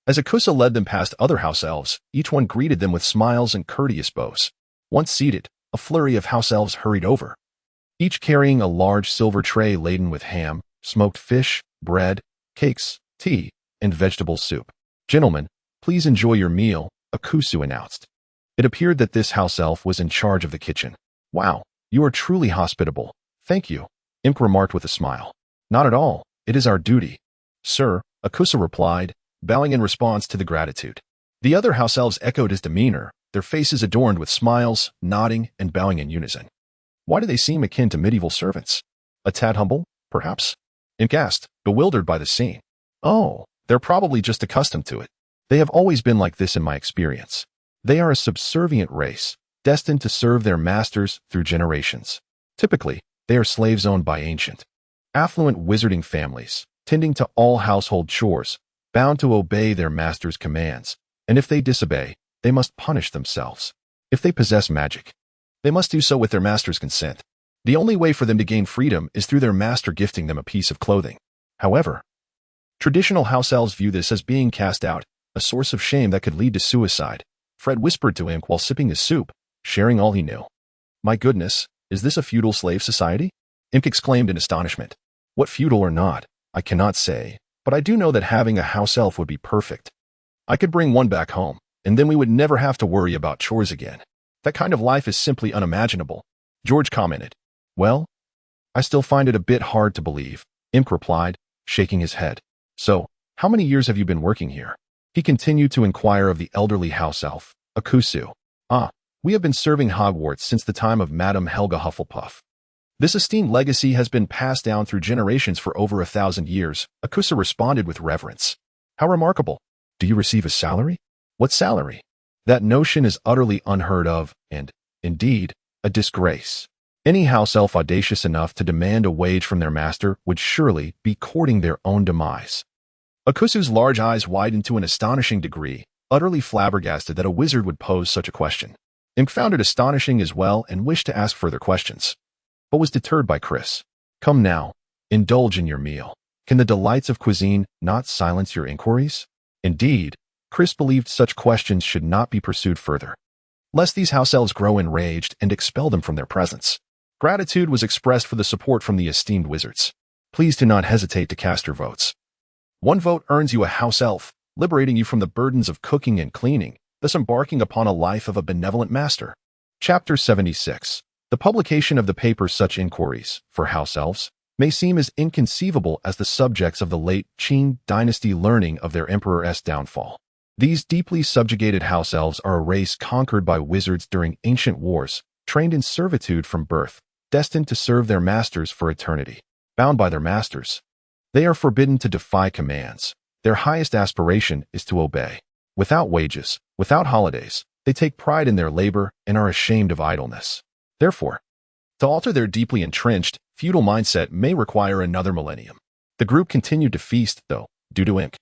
As Akusa led them past other house elves, each one greeted them with smiles and courteous bows. Once seated, a flurry of house elves hurried over, each carrying a large silver tray laden with ham, smoked fish, bread, cakes, tea, and vegetable soup. "Gentlemen, please enjoy your meal," Akusu announced. It appeared that this house elf was in charge of the kitchen. "Wow, you are truly hospitable. Thank you," Imp remarked with a smile. "Not at all. It is our duty, sir," Akusa replied, bowing in response to the gratitude. The other house elves echoed his demeanor, their faces adorned with smiles, nodding, and bowing in unison. Why do they seem akin to medieval servants? A tad humble, perhaps? Imp asked, bewildered by the scene. "Oh, they're probably just accustomed to it. They have always been like this in my experience. They are a subservient race, destined to serve their masters through generations. Typically, they are slaves owned by ancient, affluent wizarding families, tending to all household chores, bound to obey their master's commands, and if they disobey, they must punish themselves. If they possess magic, they must do so with their master's consent. The only way for them to gain freedom is through their master gifting them a piece of clothing. However, traditional house elves view this as being cast out, a source of shame that could lead to suicide," Fred whispered to Imp while sipping his soup, sharing all he knew. "My goodness, is this a feudal slave society?" Imp exclaimed in astonishment. "What feudal or not, I cannot say, but I do know that having a house elf would be perfect. I could bring one back home, and then we would never have to worry about chores again. That kind of life is simply unimaginable," George commented. "Well, I still find it a bit hard to believe," Imp replied, shaking his head. "So, how many years have you been working here?" He continued to inquire of the elderly house elf, Akusu. "We have been serving Hogwarts since the time of Madame Helga Hufflepuff. This esteemed legacy has been passed down through generations for over 1,000 years," Akusa responded with reverence. "How remarkable. Do you receive a salary?" "What salary? That notion is utterly unheard of and, indeed, a disgrace. Any house elf audacious enough to demand a wage from their master would surely be courting their own demise." Akusu's large eyes widened to an astonishing degree, utterly flabbergasted that a wizard would pose such a question. Imp found it astonishing as well and wished to ask further questions, but was deterred by Chris. "Come now, indulge in your meal. Can the delights of cuisine not silence your inquiries?" Indeed, Chris believed such questions should not be pursued further, lest these house elves grow enraged and expel them from their presence. Gratitude was expressed for the support from the esteemed wizards. Please do not hesitate to cast your votes. One vote earns you a house elf, liberating you from the burdens of cooking and cleaning, thus embarking upon a life of a benevolent master. Chapter 76. The publication of the paper Such Inquiries, for House Elves, may seem as inconceivable as the subjects of the late Qing dynasty learning of their emperor's downfall. These deeply subjugated house elves are a race conquered by wizards during ancient wars, trained in servitude from birth, destined to serve their masters for eternity. Bound by their masters, they are forbidden to defy commands. Their highest aspiration is to obey. Without wages, without holidays, they take pride in their labor and are ashamed of idleness. Therefore, to alter their deeply entrenched, feudal mindset may require another millennium. The group continued to feast, though, due to ink.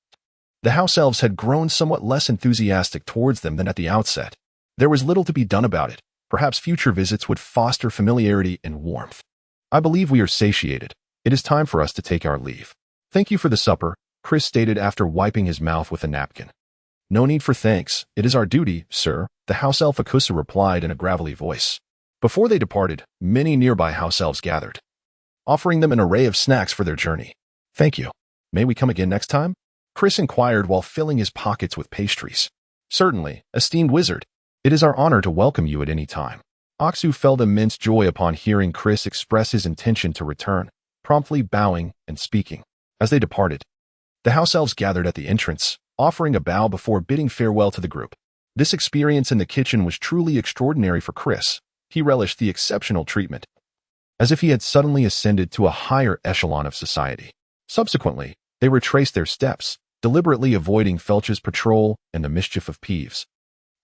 The house elves had grown somewhat less enthusiastic towards them than at the outset. There was little to be done about it. Perhaps future visits would foster familiarity and warmth. I believe we are satiated. It is time for us to take our leave. Thank you for the supper, Chris stated after wiping his mouth with a napkin. No need for thanks. It is our duty, sir, the house elf Akusa replied in a gravelly voice. Before they departed, many nearby house elves gathered, offering them an array of snacks for their journey. Thank you. May we come again next time? Chris inquired while filling his pockets with pastries. Certainly, esteemed wizard. It is our honor to welcome you at any time. Aksu felt immense joy upon hearing Chris express his intention to return, promptly bowing and speaking. As they departed, the house elves gathered at the entrance, offering a bow before bidding farewell to the group. This experience in the kitchen was truly extraordinary for Chris. He relished the exceptional treatment, as if he had suddenly ascended to a higher echelon of society. Subsequently, they retraced their steps, deliberately avoiding Felch's patrol and the mischief of Peeves,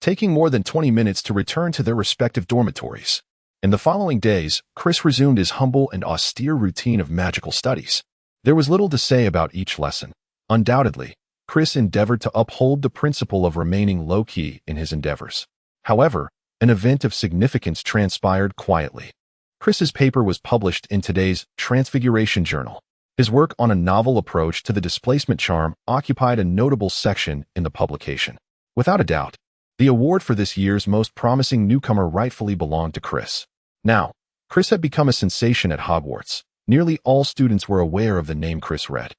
taking more than 20 minutes to return to their respective dormitories. In the following days, Chris resumed his humble and austere routine of magical studies. There was little to say about each lesson. Undoubtedly, Chris endeavored to uphold the principle of remaining low-key in his endeavors. However, an event of significance transpired quietly. Chris's paper was published in today's Transfiguration Journal. His work on a novel approach to the displacement charm occupied a notable section in the publication. Without a doubt, the award for this year's most promising newcomer rightfully belonged to Chris. Now, Chris had become a sensation at Hogwarts. Nearly all students were aware of the name Chris Red.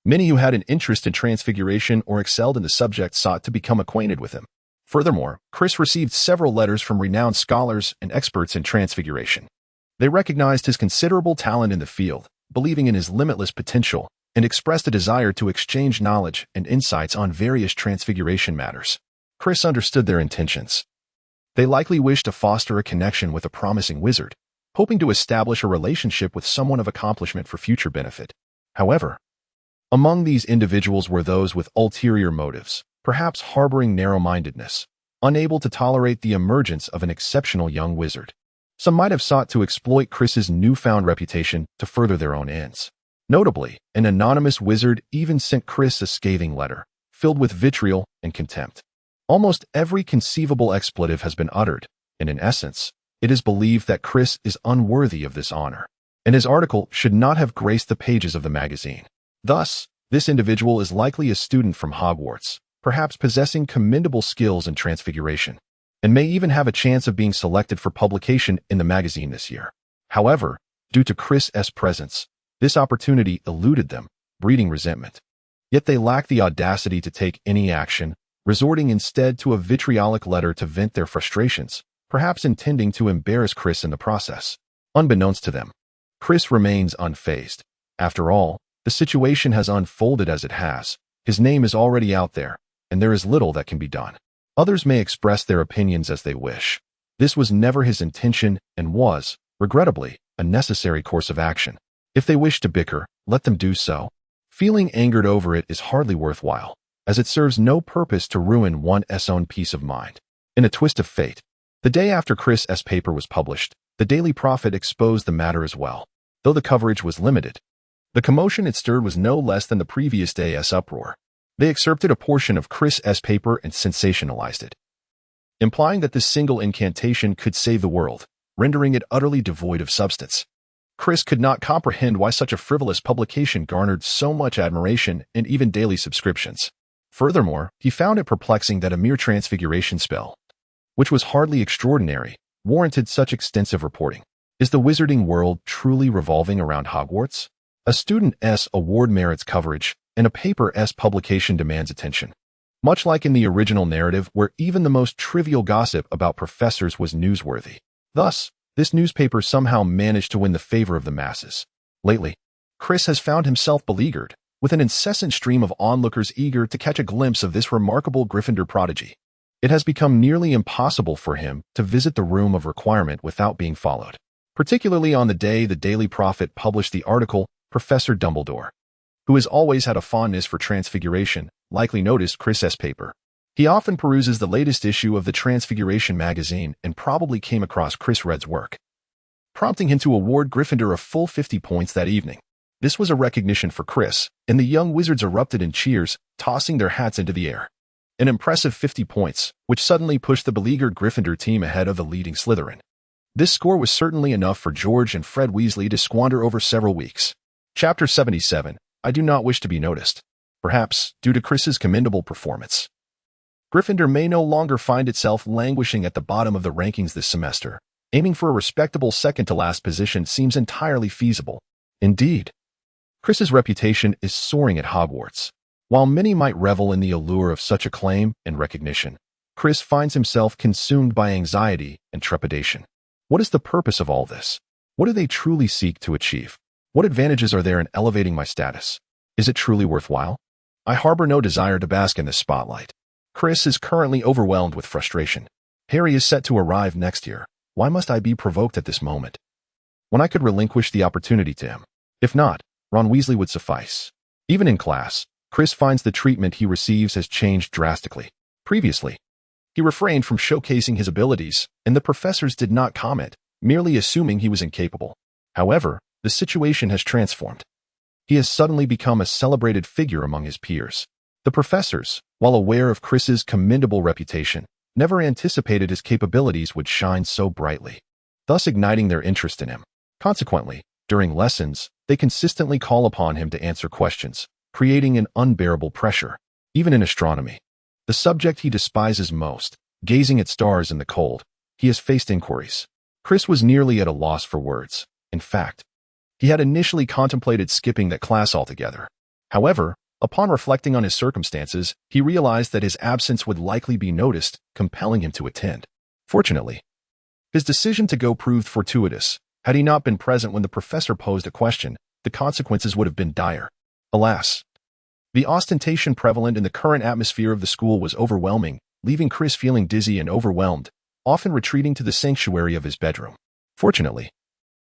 Many who had an interest in transfiguration or excelled in the subject sought to become acquainted with him. Furthermore, Chris received several letters from renowned scholars and experts in transfiguration. They recognized his considerable talent in the field, believing in his limitless potential, and expressed a desire to exchange knowledge and insights on various transfiguration matters. Chris understood their intentions. They likely wished to foster a connection with a promising wizard, hoping to establish a relationship with someone of accomplishment for future benefit. However, among these individuals were those with ulterior motives, perhaps harboring narrow-mindedness, unable to tolerate the emergence of an exceptional young wizard. Some might have sought to exploit Chris's newfound reputation to further their own ends. Notably, an anonymous wizard even sent Chris a scathing letter, filled with vitriol and contempt. Almost every conceivable expletive has been uttered, and in essence, it is believed that Chris is unworthy of this honor, and his article should not have graced the pages of the magazine. Thus, this individual is likely a student from Hogwarts, perhaps possessing commendable skills in transfiguration, and may even have a chance of being selected for publication in the magazine this year. However, due to Chris's presence, this opportunity eluded them, breeding resentment. Yet they lack the audacity to take any action, resorting instead to a vitriolic letter to vent their frustrations, perhaps intending to embarrass Chris in the process. Unbeknownst to them, Chris remains unfazed. After all, the situation has unfolded as it has. His name is already out there, and there is little that can be done. Others may express their opinions as they wish. This was never his intention and was, regrettably, a necessary course of action. If they wish to bicker, let them do so. Feeling angered over it is hardly worthwhile, as it serves no purpose to ruin one's own peace of mind. In a twist of fate, the day after Chris's paper was published, the Daily Prophet exposed the matter as well. Though the coverage was limited, the commotion it stirred was no less than the previous day's uproar. They excerpted a portion of Chris's paper and sensationalized it, implying that this single incantation could save the world, rendering it utterly devoid of substance. Chris could not comprehend why such a frivolous publication garnered so much admiration and even daily subscriptions. Furthermore, he found it perplexing that a mere transfiguration spell, which was hardly extraordinary, warranted such extensive reporting. Is the wizarding world truly revolving around Hogwarts? A student's award merits coverage, and a paper's publication demands attention. Much like in the original narrative where even the most trivial gossip about professors was newsworthy. Thus, this newspaper somehow managed to win the favor of the masses. Lately, Chris has found himself beleaguered, with an incessant stream of onlookers eager to catch a glimpse of this remarkable Gryffindor prodigy. It has become nearly impossible for him to visit the room of requirement without being followed, particularly on the day the Daily Prophet published the article Professor Dumbledore, who has always had a fondness for Transfiguration, likely noticed Chris's paper. He often peruses the latest issue of the Transfiguration magazine and probably came across Chris Red's work, prompting him to award Gryffindor a full 50 points that evening. This was a recognition for Chris, and the young wizards erupted in cheers, tossing their hats into the air. An impressive 50 points, which suddenly pushed the beleaguered Gryffindor team ahead of the leading Slytherin. This score was certainly enough for George and Fred Weasley to squander over several weeks. Chapter 77, I do not wish to be noticed. Perhaps, due to Chris's commendable performance, Gryffindor may no longer find itself languishing at the bottom of the rankings this semester. Aiming for a respectable second-to-last position seems entirely feasible. Indeed, Chris's reputation is soaring at Hogwarts. While many might revel in the allure of such acclaim and recognition, Chris finds himself consumed by anxiety and trepidation. What is the purpose of all this? What do they truly seek to achieve? What advantages are there in elevating my status? Is it truly worthwhile? I harbor no desire to bask in the spotlight. Chris is currently overwhelmed with frustration. Harry is set to arrive next year. Why must I be provoked at this moment, when I could relinquish the opportunity to him? If not, Ron Weasley would suffice. Even in class, Chris finds the treatment he receives has changed drastically. Previously, he refrained from showcasing his abilities, and the professors did not comment, merely assuming he was incapable. However, the situation has transformed. He has suddenly become a celebrated figure among his peers. The professors, while aware of Chris's commendable reputation, never anticipated his capabilities would shine so brightly, thus igniting their interest in him. Consequently, during lessons, they consistently call upon him to answer questions, creating an unbearable pressure. Even in astronomy, the subject he despises most, gazing at stars in the cold, he has faced inquiries. Chris was nearly at a loss for words. In fact, he had initially contemplated skipping that class altogether. However, upon reflecting on his circumstances, he realized that his absence would likely be noticed, compelling him to attend. Fortunately, his decision to go proved fortuitous. Had he not been present when the professor posed a question, the consequences would have been dire. Alas, the ostentation prevalent in the current atmosphere of the school was overwhelming, leaving Chris feeling dizzy and overwhelmed, often retreating to the sanctuary of his bedroom. Fortunately,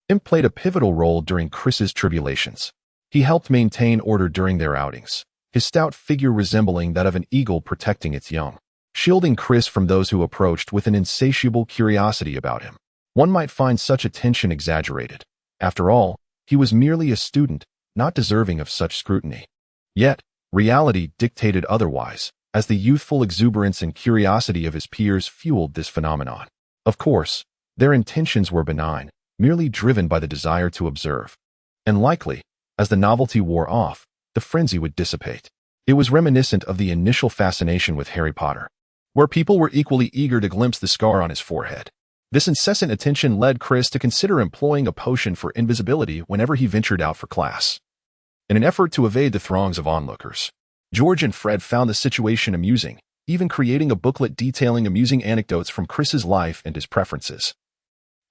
Imp played a pivotal role during Chris's tribulations. He helped maintain order during their outings, his stout figure resembling that of an eagle protecting its young, shielding Chris from those who approached with an insatiable curiosity about him. One might find such attention exaggerated. After all, he was merely a student, not deserving of such scrutiny. Yet, reality dictated otherwise, as the youthful exuberance and curiosity of his peers fueled this phenomenon. Of course, their intentions were benign, merely driven by the desire to observe. And likely, as the novelty wore off, the frenzy would dissipate. It was reminiscent of the initial fascination with Harry Potter, where people were equally eager to glimpse the scar on his forehead. This incessant attention led Chris to consider employing a potion for invisibility whenever he ventured out for class. In an effort to evade the throngs of onlookers, George and Fred found the situation amusing, even creating a booklet detailing amusing anecdotes from Chris's life and his preferences,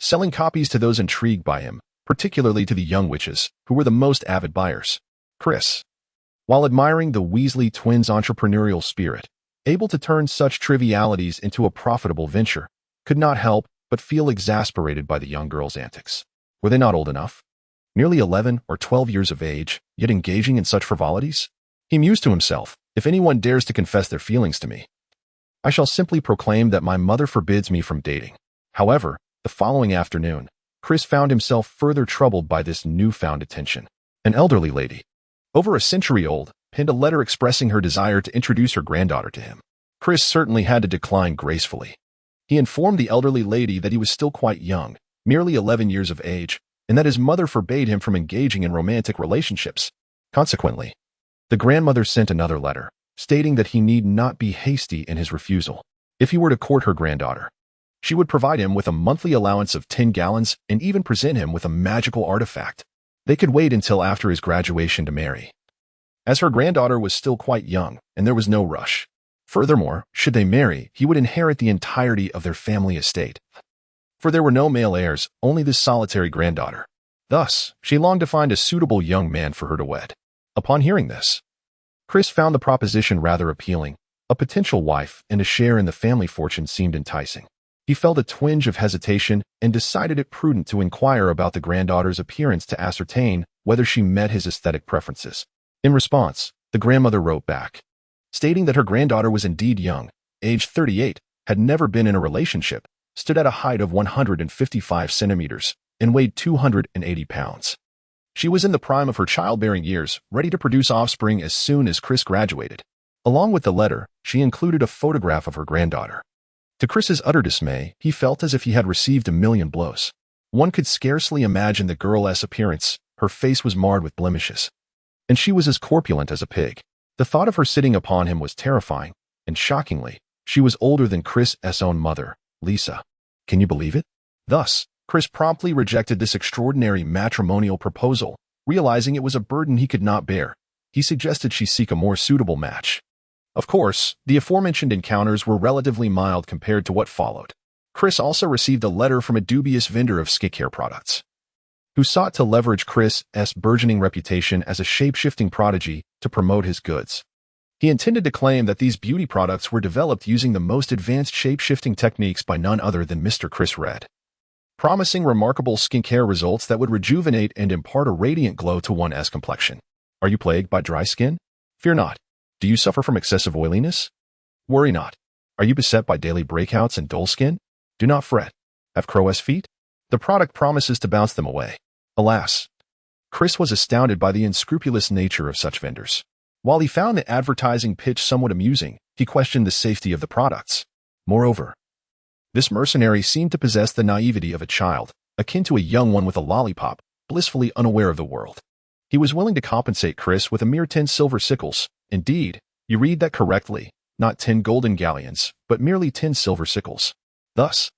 selling copies to those intrigued by him, particularly to the young witches, who were the most avid buyers. Chris, while admiring the Weasley twins' entrepreneurial spirit, able to turn such trivialities into a profitable venture, could not help but feel exasperated by the young girl's antics. Were they not old enough? Nearly 11 or 12 years of age, yet engaging in such frivolities? He mused to himself, if anyone dares to confess their feelings to me, I shall simply proclaim that my mother forbids me from dating. However, the following afternoon, Chris found himself further troubled by this newfound attention. An elderly lady, over a century old, penned a letter expressing her desire to introduce her granddaughter to him. Chris certainly had to decline gracefully. He informed the elderly lady that he was still quite young, merely 11 years of age, and that his mother forbade him from engaging in romantic relationships. Consequently, the grandmother sent another letter, stating that he need not be hasty in his refusal. If he were to court her granddaughter, she would provide him with a monthly allowance of 10 gallons and even present him with a magical artifact. They could wait until after his graduation to marry, as her granddaughter was still quite young and there was no rush. Furthermore, should they marry, he would inherit the entirety of their family estate, for there were no male heirs, only this solitary granddaughter. Thus, she longed to find a suitable young man for her to wed. Upon hearing this, Chris found the proposition rather appealing. A potential wife and a share in the family fortune seemed enticing. He felt a twinge of hesitation and decided it prudent to inquire about the granddaughter's appearance to ascertain whether she met his aesthetic preferences. In response, the grandmother wrote back, stating that her granddaughter was indeed young, aged 38, had never been in a relationship, stood at a height of 155 centimeters, and weighed 280 pounds. She was in the prime of her childbearing years, ready to produce offspring as soon as Chris graduated. Along with the letter, she included a photograph of her granddaughter. To Chris's utter dismay, he felt as if he had received a million blows. One could scarcely imagine the girl's appearance. Her face was marred with blemishes, and she was as corpulent as a pig. The thought of her sitting upon him was terrifying, and shockingly, she was older than Chris's own mother, Lisa. Can you believe it? Thus, Chris promptly rejected this extraordinary matrimonial proposal, realizing it was a burden he could not bear. He suggested she seek a more suitable match. Of course, the aforementioned encounters were relatively mild compared to what followed. Chris also received a letter from a dubious vendor of skincare products, who sought to leverage Chris's burgeoning reputation as a shape-shifting prodigy to promote his goods. He intended to claim that these beauty products were developed using the most advanced shape-shifting techniques by none other than Mr. Chris Red, promising remarkable skincare results that would rejuvenate and impart a radiant glow to one's complexion. Are you plagued by dry skin? Fear not. Do you suffer from excessive oiliness? Worry not. Are you beset by daily breakouts and dull skin? Do not fret. Have crow's feet? The product promises to bounce them away. Alas, Chris was astounded by the unscrupulous nature of such vendors. While he found the advertising pitch somewhat amusing, he questioned the safety of the products. Moreover, this mercenary seemed to possess the naivety of a child, akin to a young one with a lollipop, blissfully unaware of the world. He was willing to compensate Chris with a mere 10 silver sickles. Indeed, you read that correctly, not 10 golden galleons, but merely 10 silver sickles. Thus,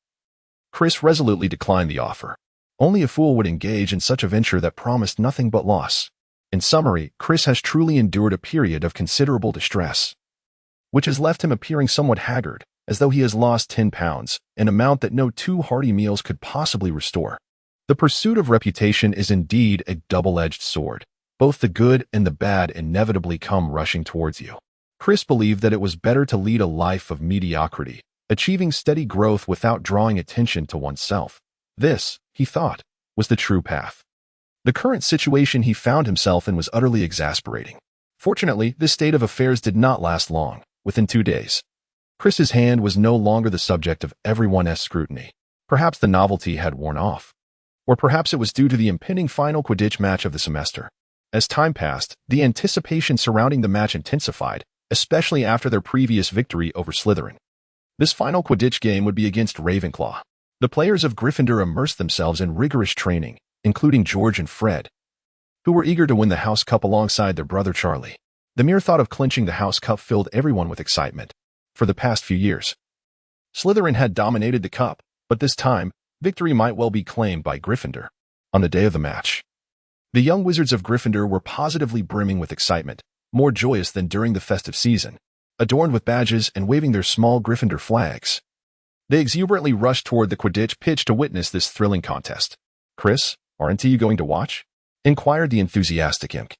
Chris resolutely declined the offer. Only a fool would engage in such a venture that promised nothing but loss. In summary, Chris has truly endured a period of considerable distress, which has left him appearing somewhat haggard, as though he has lost 10 pounds, an amount that no 2 hearty meals could possibly restore. The pursuit of reputation is indeed a double-edged sword. Both the good and the bad inevitably come rushing towards you. Chris believed that it was better to lead a life of mediocrity, achieving steady growth without drawing attention to oneself. This, he thought, was the true path. The current situation he found himself in was utterly exasperating. Fortunately, this state of affairs did not last long. Within 2 days, Chris's hand was no longer the subject of everyone's scrutiny. Perhaps the novelty had worn off. Or perhaps it was due to the impending final Quidditch match of the semester. As time passed, the anticipation surrounding the match intensified, especially after their previous victory over Slytherin. This final Quidditch game would be against Ravenclaw. The players of Gryffindor immersed themselves in rigorous training, including George and Fred, who were eager to win the House Cup alongside their brother Charlie. The mere thought of clinching the House Cup filled everyone with excitement. For the past few years, Slytherin had dominated the cup, but this time, victory might well be claimed by Gryffindor. On the day of the match, the young wizards of Gryffindor were positively brimming with excitement, more joyous than during the festive season. Adorned with badges and waving their small Gryffindor flags, they exuberantly rushed toward the Quidditch pitch to witness this thrilling contest. "Chris, aren't you going to watch?" inquired the enthusiastic Imp,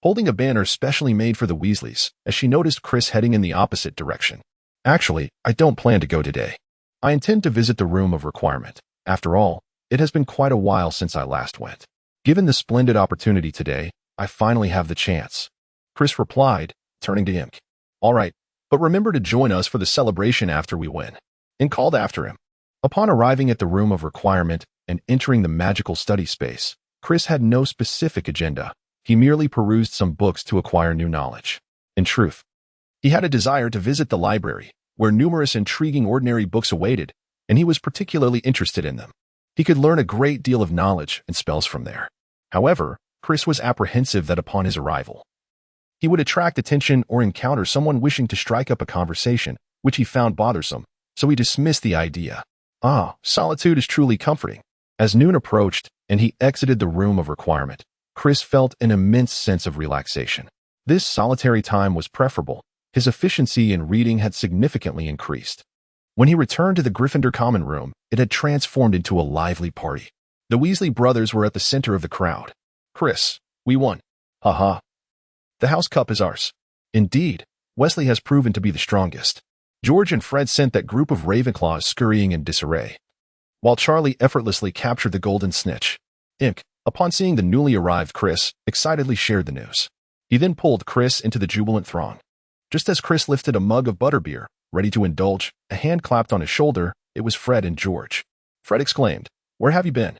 holding a banner specially made for the Weasleys, as she noticed Chris heading in the opposite direction. "Actually, I don't plan to go today. I intend to visit the Room of Requirement. After all, it has been quite a while since I last went. Given the splendid opportunity today, I finally have the chance," Chris replied, turning to Imp. "All right, but remember to join us for the celebration after we win," and called after him. Upon arriving at the Room of Requirement and entering the magical study space, Chris had no specific agenda. He merely perused some books to acquire new knowledge. In truth, he had a desire to visit the library, where numerous intriguing ordinary books awaited, and he was particularly interested in them. He could learn a great deal of knowledge and spells from there. However, Chris was apprehensive that upon his arrival, he would attract attention or encounter someone wishing to strike up a conversation, which he found bothersome, so he dismissed the idea. Solitude is truly comforting. As noon approached and he exited the Room of Requirement, Chris felt an immense sense of relaxation. This solitary time was preferable. His efficiency in reading had significantly increased. When he returned to the Gryffindor Common Room, it had transformed into a lively party. The Weasley brothers were at the center of the crowd. Chris, we won. Haha. The house cup is ours. Indeed, Wesley has proven to be the strongest. George and Fred sent that group of Ravenclaws scurrying in disarray, while Charlie effortlessly captured the golden snitch. Imk, upon seeing the newly arrived Chris, excitedly shared the news. He then pulled Chris into the jubilant throng. Just as Chris lifted a mug of butterbeer, ready to indulge, a hand clapped on his shoulder. It was Fred and George. Fred exclaimed, "Where have you been?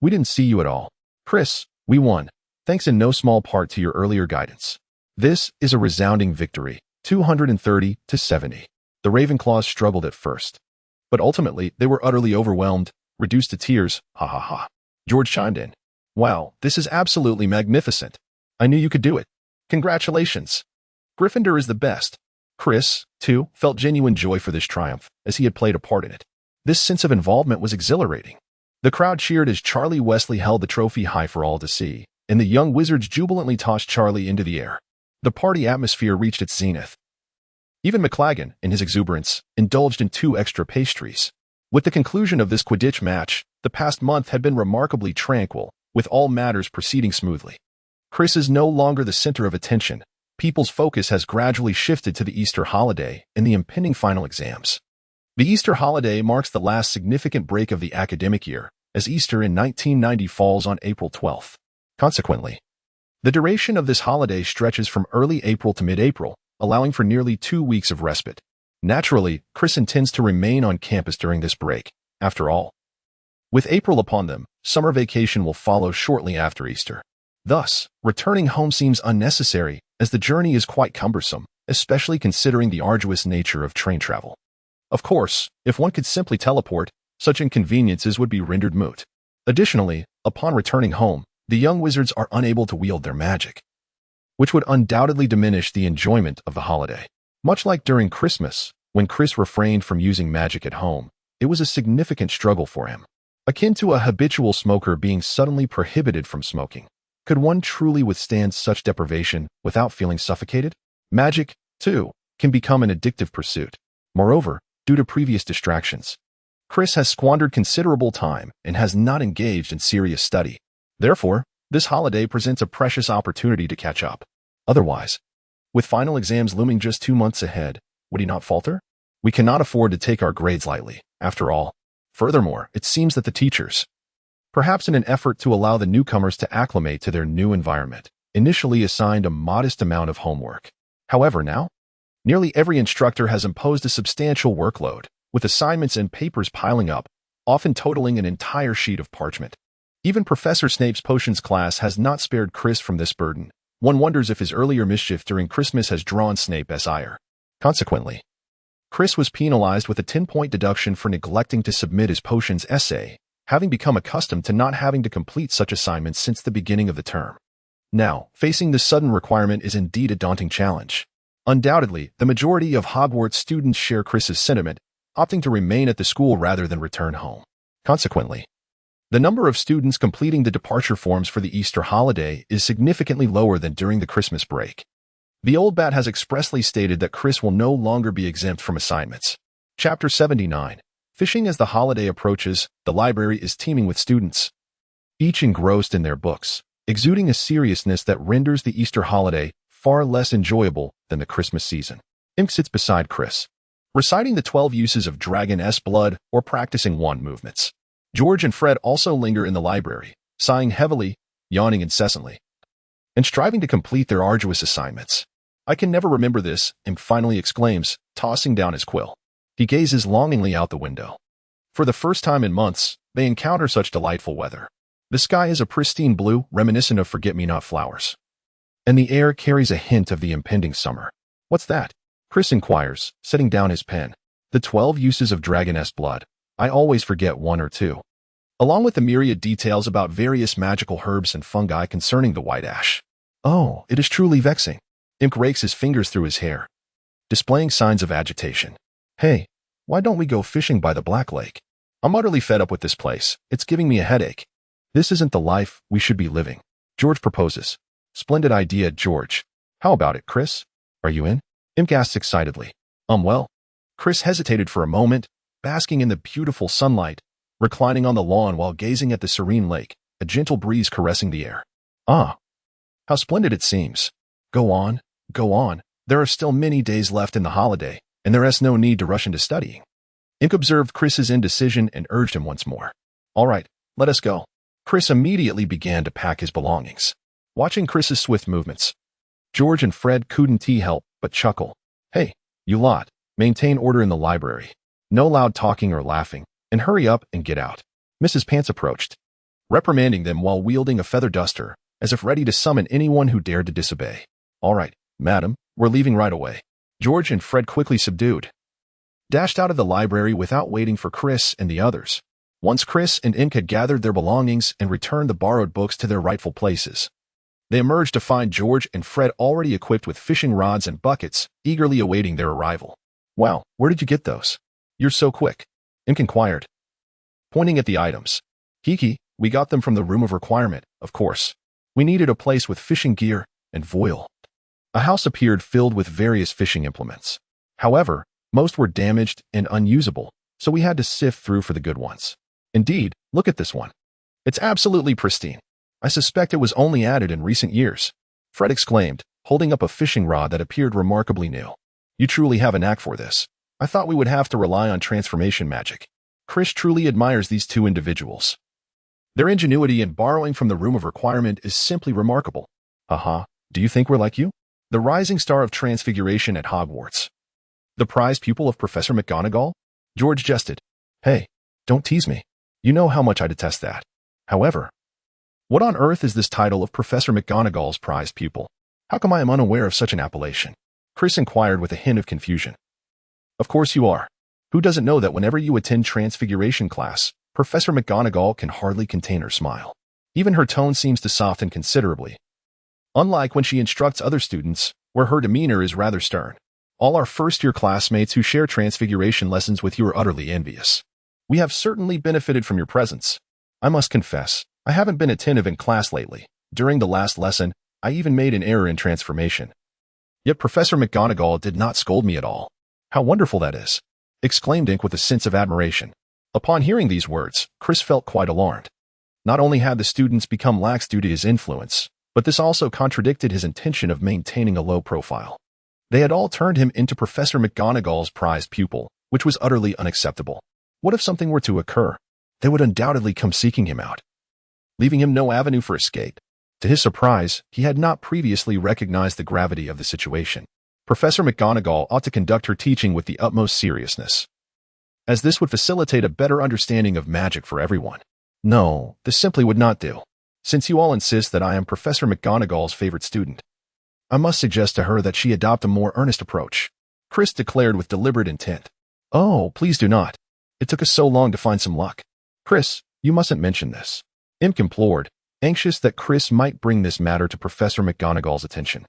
We didn't see you at all." "Chris, we won, thanks in no small part to your earlier guidance. This is a resounding victory, 230-70. The Ravenclaws struggled at first, but ultimately they were utterly overwhelmed, reduced to tears. Ha ha ha. George chimed in. "Wow, this is absolutely magnificent. I knew you could do it. Congratulations. Gryffindor is the best." Chris, too, felt genuine joy for this triumph, as he had played a part in it. This sense of involvement was exhilarating. The crowd cheered as Charlie Weasley held the trophy high for all to see, and the young wizards jubilantly tossed Charlie into the air. The party atmosphere reached its zenith. Even McLaggen, in his exuberance, indulged in 2 extra pastries. With the conclusion of this Quidditch match, the past month had been remarkably tranquil, with all matters proceeding smoothly. Chris is no longer the center of attention. People's focus has gradually shifted to the Easter holiday and the impending final exams. The Easter holiday marks the last significant break of the academic year, as Easter in 1990 falls on April 12th. Consequently, the duration of this holiday stretches from early April to mid-April, allowing for nearly 2 weeks of respite. Naturally, Chris intends to remain on campus during this break. After all, with April upon them, summer vacation will follow shortly after Easter. Thus, returning home seems unnecessary, as the journey is quite cumbersome, especially considering the arduous nature of train travel. Of course, if one could simply teleport, such inconveniences would be rendered moot. Additionally, upon returning home, the young wizards are unable to wield their magic, which would undoubtedly diminish the enjoyment of the holiday. Much like during Christmas, when Chris refrained from using magic at home, it was a significant struggle for him. Akin to a habitual smoker being suddenly prohibited from smoking. Could one truly withstand such deprivation without feeling suffocated? Magic, too, can become an addictive pursuit. Moreover, due to previous distractions, Chris has squandered considerable time and has not engaged in serious study. Therefore, this holiday presents a precious opportunity to catch up. Otherwise, with final exams looming just 2 months ahead, would he not falter? We cannot afford to take our grades lightly, after all. Furthermore, it seems that the teachers, perhaps in an effort to allow the newcomers to acclimate to their new environment, initially assigned a modest amount of homework. However, now, nearly every instructor has imposed a substantial workload, with assignments and papers piling up, often totaling an entire sheet of parchment. Even Professor Snape's potions class has not spared Chris from this burden. One wonders if his earlier mischief during Christmas has drawn Snape's ire. Consequently, Chris was penalized with a 10-point deduction for neglecting to submit his potions essay, having become accustomed to not having to complete such assignments since the beginning of the term. Now, facing this sudden requirement is indeed a daunting challenge. Undoubtedly, the majority of Hogwarts students share Chris's sentiment, opting to remain at the school rather than return home. Consequently, the number of students completing the departure forms for the Easter holiday is significantly lower than during the Christmas break. The old bat has expressly stated that Chris will no longer be exempt from assignments. Chapter 79. Fishing. As the holiday approaches, the library is teeming with students, each engrossed in their books, exuding a seriousness that renders the Easter holiday far less enjoyable than the Christmas season. Imk sits beside Chris, reciting the 12 uses of dragon's blood or practicing wand movements. George and Fred also linger in the library, sighing heavily, yawning incessantly, and striving to complete their arduous assignments. "I can never remember this," Imk finally exclaims, tossing down his quill. He gazes longingly out the window. For the first time in months, they encounter such delightful weather. The sky is a pristine blue, reminiscent of forget-me-not flowers, and the air carries a hint of the impending summer. "What's that?" Chris inquires, setting down his pen. "The 12 uses of dragon's blood. I always forget 1 or 2. Along with the myriad details about various magical herbs and fungi concerning the white ash." "Oh, it is truly vexing." Imk rakes his fingers through his hair, displaying signs of agitation. "Hey, why don't we go fishing by the Black Lake? I'm utterly fed up with this place. It's giving me a headache. This isn't the life we should be living." George proposes. "Splendid idea, George. How about it, Chris? Are you in?" Imk asks excitedly. Well." Chris hesitated for a moment, basking in the beautiful sunlight, reclining on the lawn while gazing at the serene lake, a gentle breeze caressing the air. Ah, how splendid it seems. Go on, go on. There are still many days left in the holiday, and there is no need to rush into studying. Ink observed Chris's indecision and urged him once more. All right, let us go. Chris immediately began to pack his belongings. Watching Chris's swift movements, George and Fred couldn't help but chuckle. Hey, you lot, maintain order in the library. No loud talking or laughing, and hurry up and get out. Mrs. Pants approached, reprimanding them while wielding a feather duster, as if ready to summon anyone who dared to disobey. All right, madam, we're leaving right away. George and Fred quickly dashed out of the library without waiting for Chris and the others. Once Chris and Ink had gathered their belongings and returned the borrowed books to their rightful places, they emerged to find George and Fred already equipped with fishing rods and buckets, eagerly awaiting their arrival. Wow, where did you get those? You're so quick, Ink inquired, pointing at the items. Kiki, we got them from the room of requirement, of course. We needed a place with fishing gear and voile. A house appeared filled with various fishing implements. However, most were damaged and unusable, so we had to sift through for the good ones. Indeed, look at this one. It's absolutely pristine. I suspect it was only added in recent years, Fred exclaimed, holding up a fishing rod that appeared remarkably new. You truly have a knack for this. I thought we would have to rely on transformation magic. Chris truly admires these two individuals. Their ingenuity in borrowing from the room of requirement is simply remarkable. Haha, do you think we're like you? The rising star of transfiguration at Hogwarts. The prize pupil of Professor McGonagall? George jested. Hey, don't tease me. You know how much I detest that. However, what on earth is this title of Professor McGonagall's prized pupil? How come I am unaware of such an appellation? Chris inquired with a hint of confusion. Of course you are. Who doesn't know that whenever you attend transfiguration class, Professor McGonagall can hardly contain her smile. Even her tone seems to soften considerably. Unlike when she instructs other students, where her demeanor is rather stern. All our first-year classmates who share transfiguration lessons with you are utterly envious. We have certainly benefited from your presence. I must confess, I haven't been attentive in class lately. During the last lesson, I even made an error in transformation. Yet Professor McGonagall did not scold me at all. How wonderful that is, exclaimed Ink with a sense of admiration. Upon hearing these words, Chris felt quite alarmed. Not only had the students become lax due to his influence, but this also contradicted his intention of maintaining a low profile. They had all turned him into Professor McGonagall's prized pupil, which was utterly unacceptable. What if something were to occur? They would undoubtedly come seeking him out, leaving him no avenue for escape. To his surprise, he had not previously recognized the gravity of the situation. Professor McGonagall ought to conduct her teaching with the utmost seriousness, as this would facilitate a better understanding of magic for everyone. No, this simply would not do. Since you all insist that I am Professor McGonagall's favorite student, I must suggest to her that she adopt a more earnest approach, Chris declared with deliberate intent. Oh, please do not. It took us so long to find some luck. Chris, you mustn't mention this, Imp implored, anxious that Chris might bring this matter to Professor McGonagall's attention.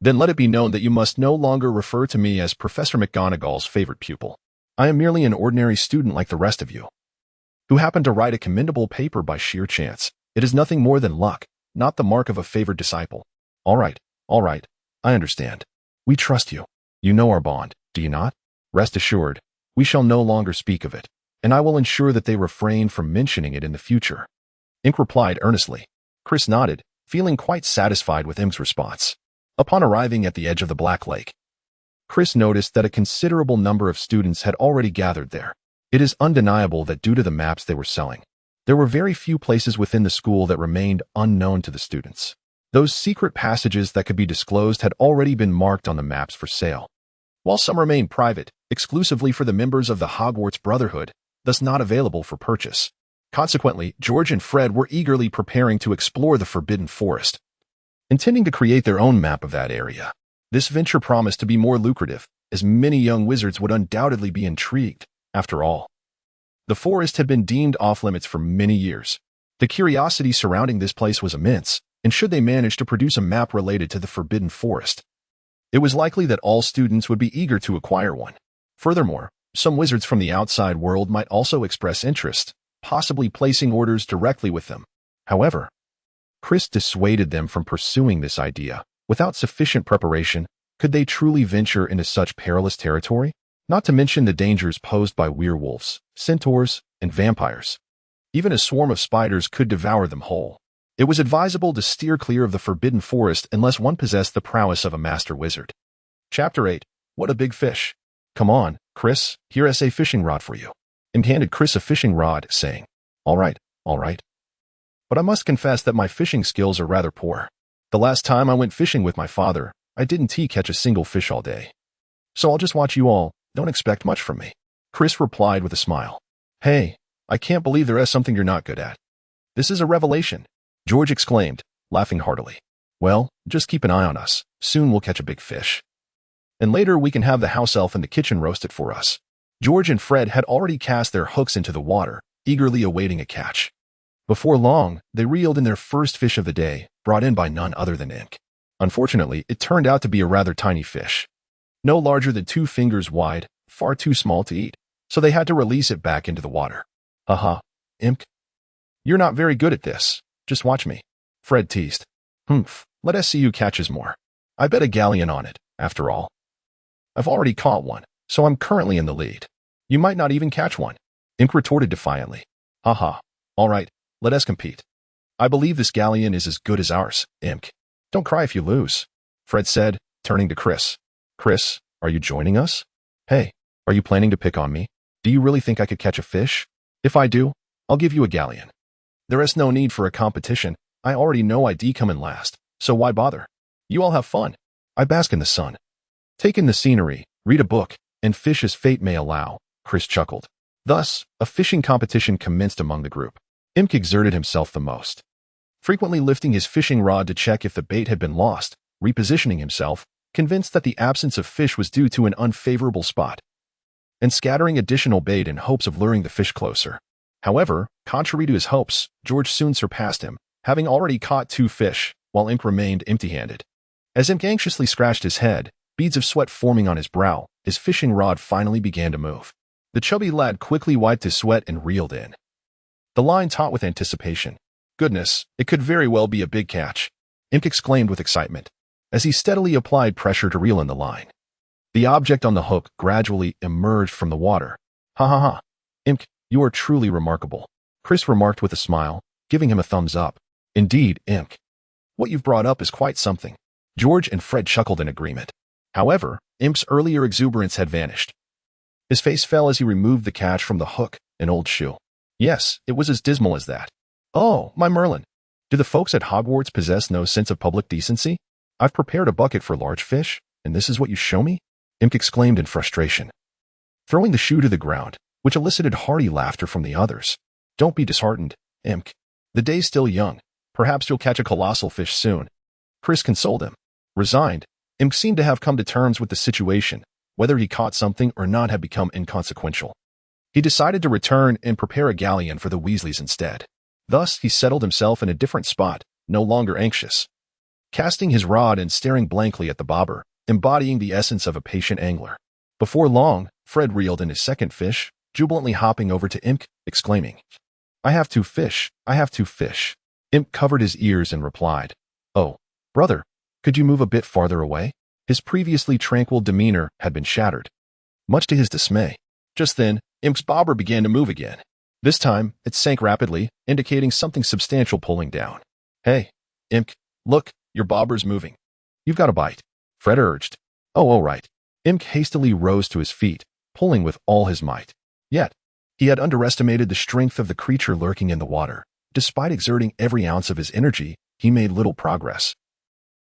Then let it be known that you must no longer refer to me as Professor McGonagall's favorite pupil. I am merely an ordinary student like the rest of you, who happened to write a commendable paper by sheer chance. It is nothing more than luck, not the mark of a favored disciple. All right, I understand. We trust you. You know our bond, do you not? Rest assured, we shall no longer speak of it, and I will ensure that they refrain from mentioning it in the future. Ink replied earnestly. Chris nodded, feeling quite satisfied with Ink's response. Upon arriving at the edge of the Black Lake, Chris noticed that a considerable number of students had already gathered there. It is undeniable that due to the maps they were selling, there were very few places within the school that remained unknown to the students. Those secret passages that could be disclosed had already been marked on the maps for sale, while some remained private, exclusively for the members of the Hogwarts Brotherhood, thus not available for purchase. Consequently, George and Fred were eagerly preparing to explore the Forbidden Forest, intending to create their own map of that area. This venture promised to be more lucrative, as many young wizards would undoubtedly be intrigued. After all, the forest had been deemed off-limits for many years. The curiosity surrounding this place was immense, and should they manage to produce a map related to the Forbidden Forest, it was likely that all students would be eager to acquire one. Furthermore, some wizards from the outside world might also express interest, possibly placing orders directly with them. However, Chris dissuaded them from pursuing this idea. Without sufficient preparation, could they truly venture into such perilous territory? Not to mention the dangers posed by werewolves, centaurs, and vampires. Even a swarm of spiders could devour them whole. It was advisable to steer clear of the forbidden forest unless one possessed the prowess of a master wizard. Chapter 8. What a big fish. Come on, Chris, here's a fishing rod for you. Imp handed Chris a fishing rod, saying, All right. But I must confess that my fishing skills are rather poor. The last time I went fishing with my father, I didn't catch a single fish all day. So I'll just watch you all, don't expect much from me. Chris replied with a smile. Hey, I can't believe there is something you're not good at. This is a revelation, George exclaimed, laughing heartily. Well, just keep an eye on us. Soon we'll catch a big fish. And later we can have the house elf in the kitchen roast it for us. George and Fred had already cast their hooks into the water, eagerly awaiting a catch. Before long, they reeled in their first fish of the day, brought in by none other than Imp. Unfortunately, it turned out to be a rather tiny fish. No larger than 2 fingers wide, far too small to eat, so they had to release it back into the water. Haha, Imp. You're not very good at this. Just watch me. Fred teased. Let us see who catches more. I bet a galleon on it, after all. I've already caught one, so I'm currently in the lead. You might not even catch one. Imp retorted defiantly. Haha. All right, let us compete. I believe this galleon is as good as ours, Imp. Don't cry if you lose, Fred said, turning to Chris. Chris, are you joining us? Hey, are you planning to pick on me? Do you really think I could catch a fish? If I do, I'll give you a galleon. There is no need for a competition. I already know I'd come in last, so why bother? You all have fun. I bask in the sun. Take in the scenery, read a book, and fish as fate may allow, Chris chuckled. Thus, a fishing competition commenced among the group. Imp exerted himself the most, frequently lifting his fishing rod to check if the bait had been lost, repositioning himself, convinced that the absence of fish was due to an unfavorable spot, and scattering additional bait in hopes of luring the fish closer. However, contrary to his hopes, George soon surpassed him, having already caught 2 fish, while Imp remained empty-handed. As Imp anxiously scratched his head, beads of sweat forming on his brow, his fishing rod finally began to move. The chubby lad quickly wiped his sweat and reeled in. The line taut with anticipation. Goodness, it could very well be a big catch, Imp exclaimed with excitement, as he steadily applied pressure to reel in the line. The object on the hook gradually emerged from the water. Ha. Imp, you are truly remarkable, Chris remarked with a smile, giving him a thumbs up. Indeed, Imp. What you've brought up is quite something. George and Fred chuckled in agreement. However, Imp's earlier exuberance had vanished. His face fell as he removed the catch from the hook, an old shoe. Yes, it was as dismal as that. Oh, my Merlin. Do the folks at Hogwarts possess no sense of public decency? I've prepared a bucket for large fish, and this is what you show me? Imp exclaimed in frustration, throwing the shoe to the ground, which elicited hearty laughter from the others. Don't be disheartened, Imp. The day's still young. Perhaps you'll catch a colossal fish soon. Chris consoled him. Resigned, Imp seemed to have come to terms with the situation. Whether he caught something or not had become inconsequential. He decided to return and prepare a galleon for the Weasleys instead. Thus, he settled himself in a different spot, no longer anxious, casting his rod and staring blankly at the bobber, embodying the essence of a patient angler. Before long, Fred reeled in his second fish, jubilantly hopping over to Imp, exclaiming, I have 2 fish. Imp covered his ears and replied, Oh, brother, could you move a bit farther away? His previously tranquil demeanor had been shattered. Much to his dismay, just then, Imp's bobber began to move again. This time, it sank rapidly, indicating something substantial pulling down. Hey, Imp, look, your bobber's moving. You've got a bite, Fred urged. Oh, all right. Imp hastily rose to his feet, pulling with all his might. Yet, he had underestimated the strength of the creature lurking in the water. Despite exerting every ounce of his energy, he made little progress,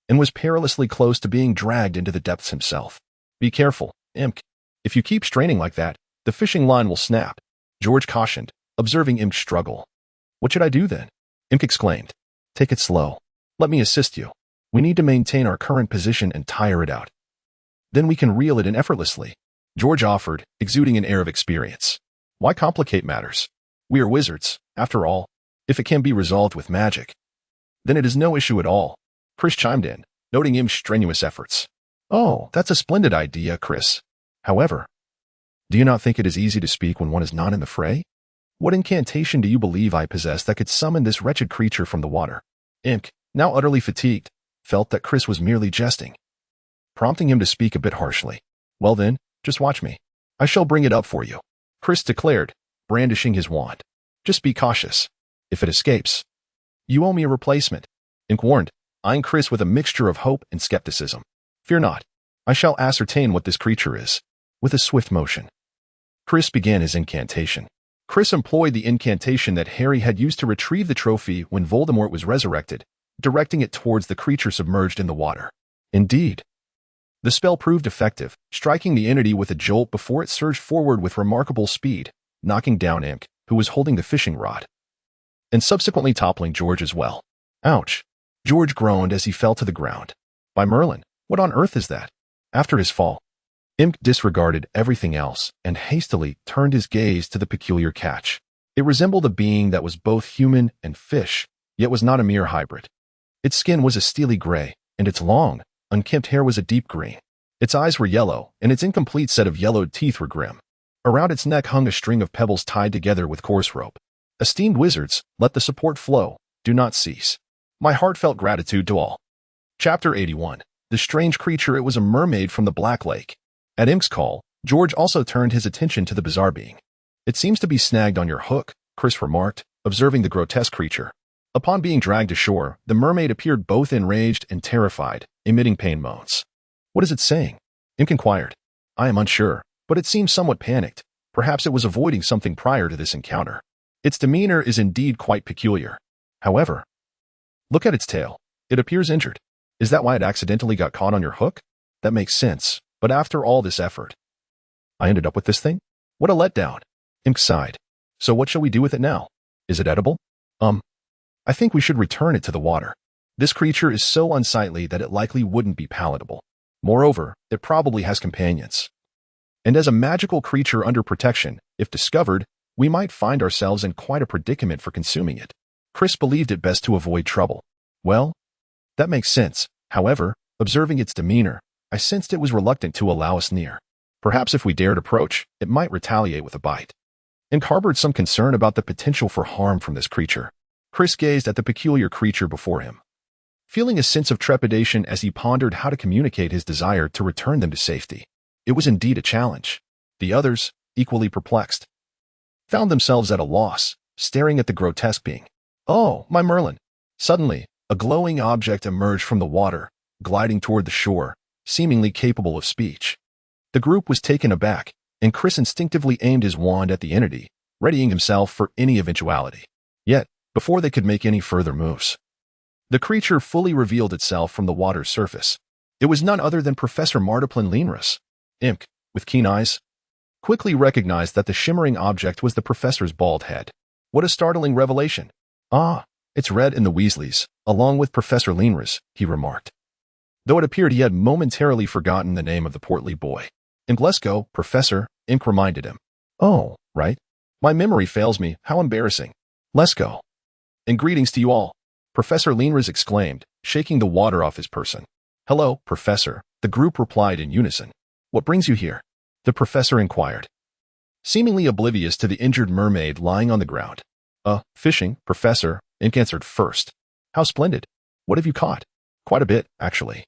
and was perilously close to being dragged into the depths himself. Be careful, Imp. If you keep straining like that, the fishing line will snap, George cautioned, observing Imp struggle. What should I do then? Imp exclaimed. Take it slow. Let me assist you. We need to maintain our current position and tire it out. Then we can reel it in effortlessly, George offered, exuding an air of experience. Why complicate matters? We are wizards, after all. If it can be resolved with magic, then it is no issue at all, Chris chimed in, noting Imp's strenuous efforts. Oh, that's a splendid idea, Chris. However, do you not think it is easy to speak when one is not in the fray? What incantation do you believe I possess that could summon this wretched creature from the water? Imp, now utterly fatigued, felt that Chris was merely jesting, prompting him to speak a bit harshly. Well then, just watch me. I shall bring it up for you, Chris declared, brandishing his wand. Just be cautious. If it escapes, you owe me a replacement. Imp warned, eyeing Chris with a mixture of hope and skepticism. Fear not. I shall ascertain what this creature is. With a swift motion, Chris began his incantation. Chris employed the incantation that Harry had used to retrieve the trophy when Voldemort was resurrected, directing it towards the creature submerged in the water. Indeed, the spell proved effective, striking the entity with a jolt before it surged forward with remarkable speed, knocking down Imp, who was holding the fishing rod, and subsequently toppling George as well. Ouch! George groaned as he fell to the ground. By Merlin, what on earth is that? After his fall, Imp disregarded everything else and hastily turned his gaze to the peculiar catch. It resembled a being that was both human and fish, yet was not a mere hybrid. Its skin was a steely gray, and its long, unkempt hair was a deep green. Its eyes were yellow, and its incomplete set of yellowed teeth were grim. Around its neck hung a string of pebbles tied together with coarse rope. Esteemed wizards, let the support flow, do not cease. My heartfelt gratitude to all. Chapter 81. The strange creature. It was a mermaid from the Black Lake. At Imp's call, George also turned his attention to the bizarre being. It seems to be snagged on your hook, Chris remarked, observing the grotesque creature. Upon being dragged ashore, the mermaid appeared both enraged and terrified, emitting pain moans. What is it saying? Imp inquired. I am unsure, but it seems somewhat panicked. Perhaps it was avoiding something prior to this encounter. Its demeanor is indeed quite peculiar. However, look at its tail. It appears injured. Is that why it accidentally got caught on your hook? That makes sense, but after all this effort, I ended up with this thing? What a letdown. Imp sighed. So what shall we do with it now? Is it edible? I think we should return it to the water. This creature is so unsightly that it likely wouldn't be palatable. Moreover, it probably has companions. And as a magical creature under protection, if discovered, we might find ourselves in quite a predicament for consuming it. Chris believed it best to avoid trouble. Well, that makes sense. However, observing its demeanor, I sensed it was reluctant to allow us near. Perhaps if we dared approach, it might retaliate with a bite. And harbored some concern about the potential for harm from this creature. Chris gazed at the peculiar creature before him, feeling a sense of trepidation as he pondered how to communicate his desire to return them to safety. It was indeed a challenge. The others, equally perplexed, found themselves at a loss, staring at the grotesque being. Oh, my Merlin! Suddenly, a glowing object emerged from the water, gliding toward the shore, seemingly capable of speech. The group was taken aback, and Chris instinctively aimed his wand at the entity, readying himself for any eventuality. Yet, before they could make any further moves, the creature fully revealed itself from the water's surface. It was none other than Professor Mardiplin Lenrus. Imp, with keen eyes, quickly recognized that the shimmering object was the professor's bald head. What a startling revelation. Ah, it's Red and the Weasleys, along with Professor Lenrus, he remarked. Though it appeared he had momentarily forgotten the name of the portly boy. Imp, let's go, Professor, Imp reminded him. Oh, right. My memory fails me, how embarrassing. Let's go. And greetings to you all, Professor Lenrus exclaimed, shaking the water off his person. Hello, Professor, the group replied in unison. What brings you here? The professor inquired, seemingly oblivious to the injured mermaid lying on the ground. Fishing, Professor, Imp answered first. How splendid. What have you caught? Quite a bit, actually.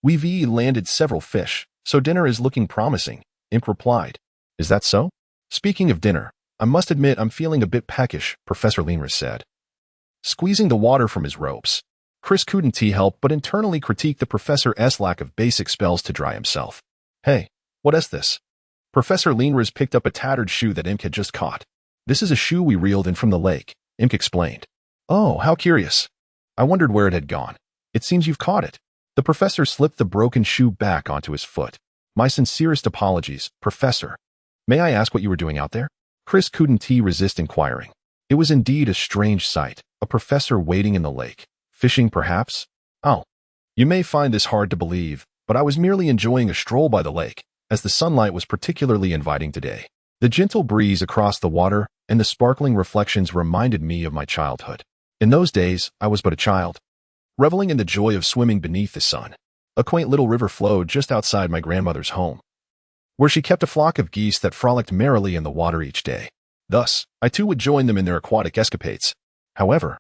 We've landed several fish, so dinner is looking promising, Imp replied. Is that so? Speaking of dinner, I must admit I'm feeling a bit peckish, Professor Lenrus said, squeezing the water from his ropes. Chris couldn't help but internally critique the professor's lack of basic spells to dry himself. Hey, what is this? Professor Lenrus picked up a tattered shoe that Imp had just caught. This is a shoe we reeled in from the lake, Imp explained. Oh, how curious. I wondered where it had gone. It seems you've caught it. The professor slipped the broken shoe back onto his foot. My sincerest apologies, Professor. May I ask what you were doing out there? Chris couldn't resist inquiring. It was indeed a strange sight, a professor wading in the lake. Fishing, perhaps? Oh, you may find this hard to believe, but I was merely enjoying a stroll by the lake, as the sunlight was particularly inviting today. The gentle breeze across the water and the sparkling reflections reminded me of my childhood. In those days, I was but a child, reveling in the joy of swimming beneath the sun. A quaint little river flowed just outside my grandmother's home, where she kept a flock of geese that frolicked merrily in the water each day. Thus, I too would join them in their aquatic escapades. However,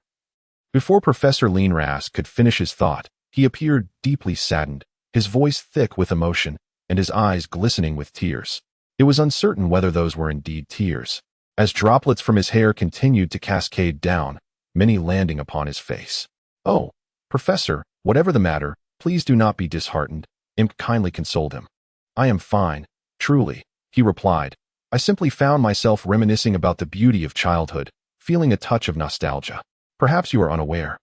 before Professor Lenrus could finish his thought, he appeared deeply saddened, his voice thick with emotion, and his eyes glistening with tears. It was uncertain whether those were indeed tears, as droplets from his hair continued to cascade down, many landing upon his face. "Oh, Professor, whatever the matter, please do not be disheartened," Imp kindly consoled him. "I am fine, truly," he replied. "I simply found myself reminiscing about the beauty of childhood, feeling a touch of nostalgia. Perhaps you are unaware,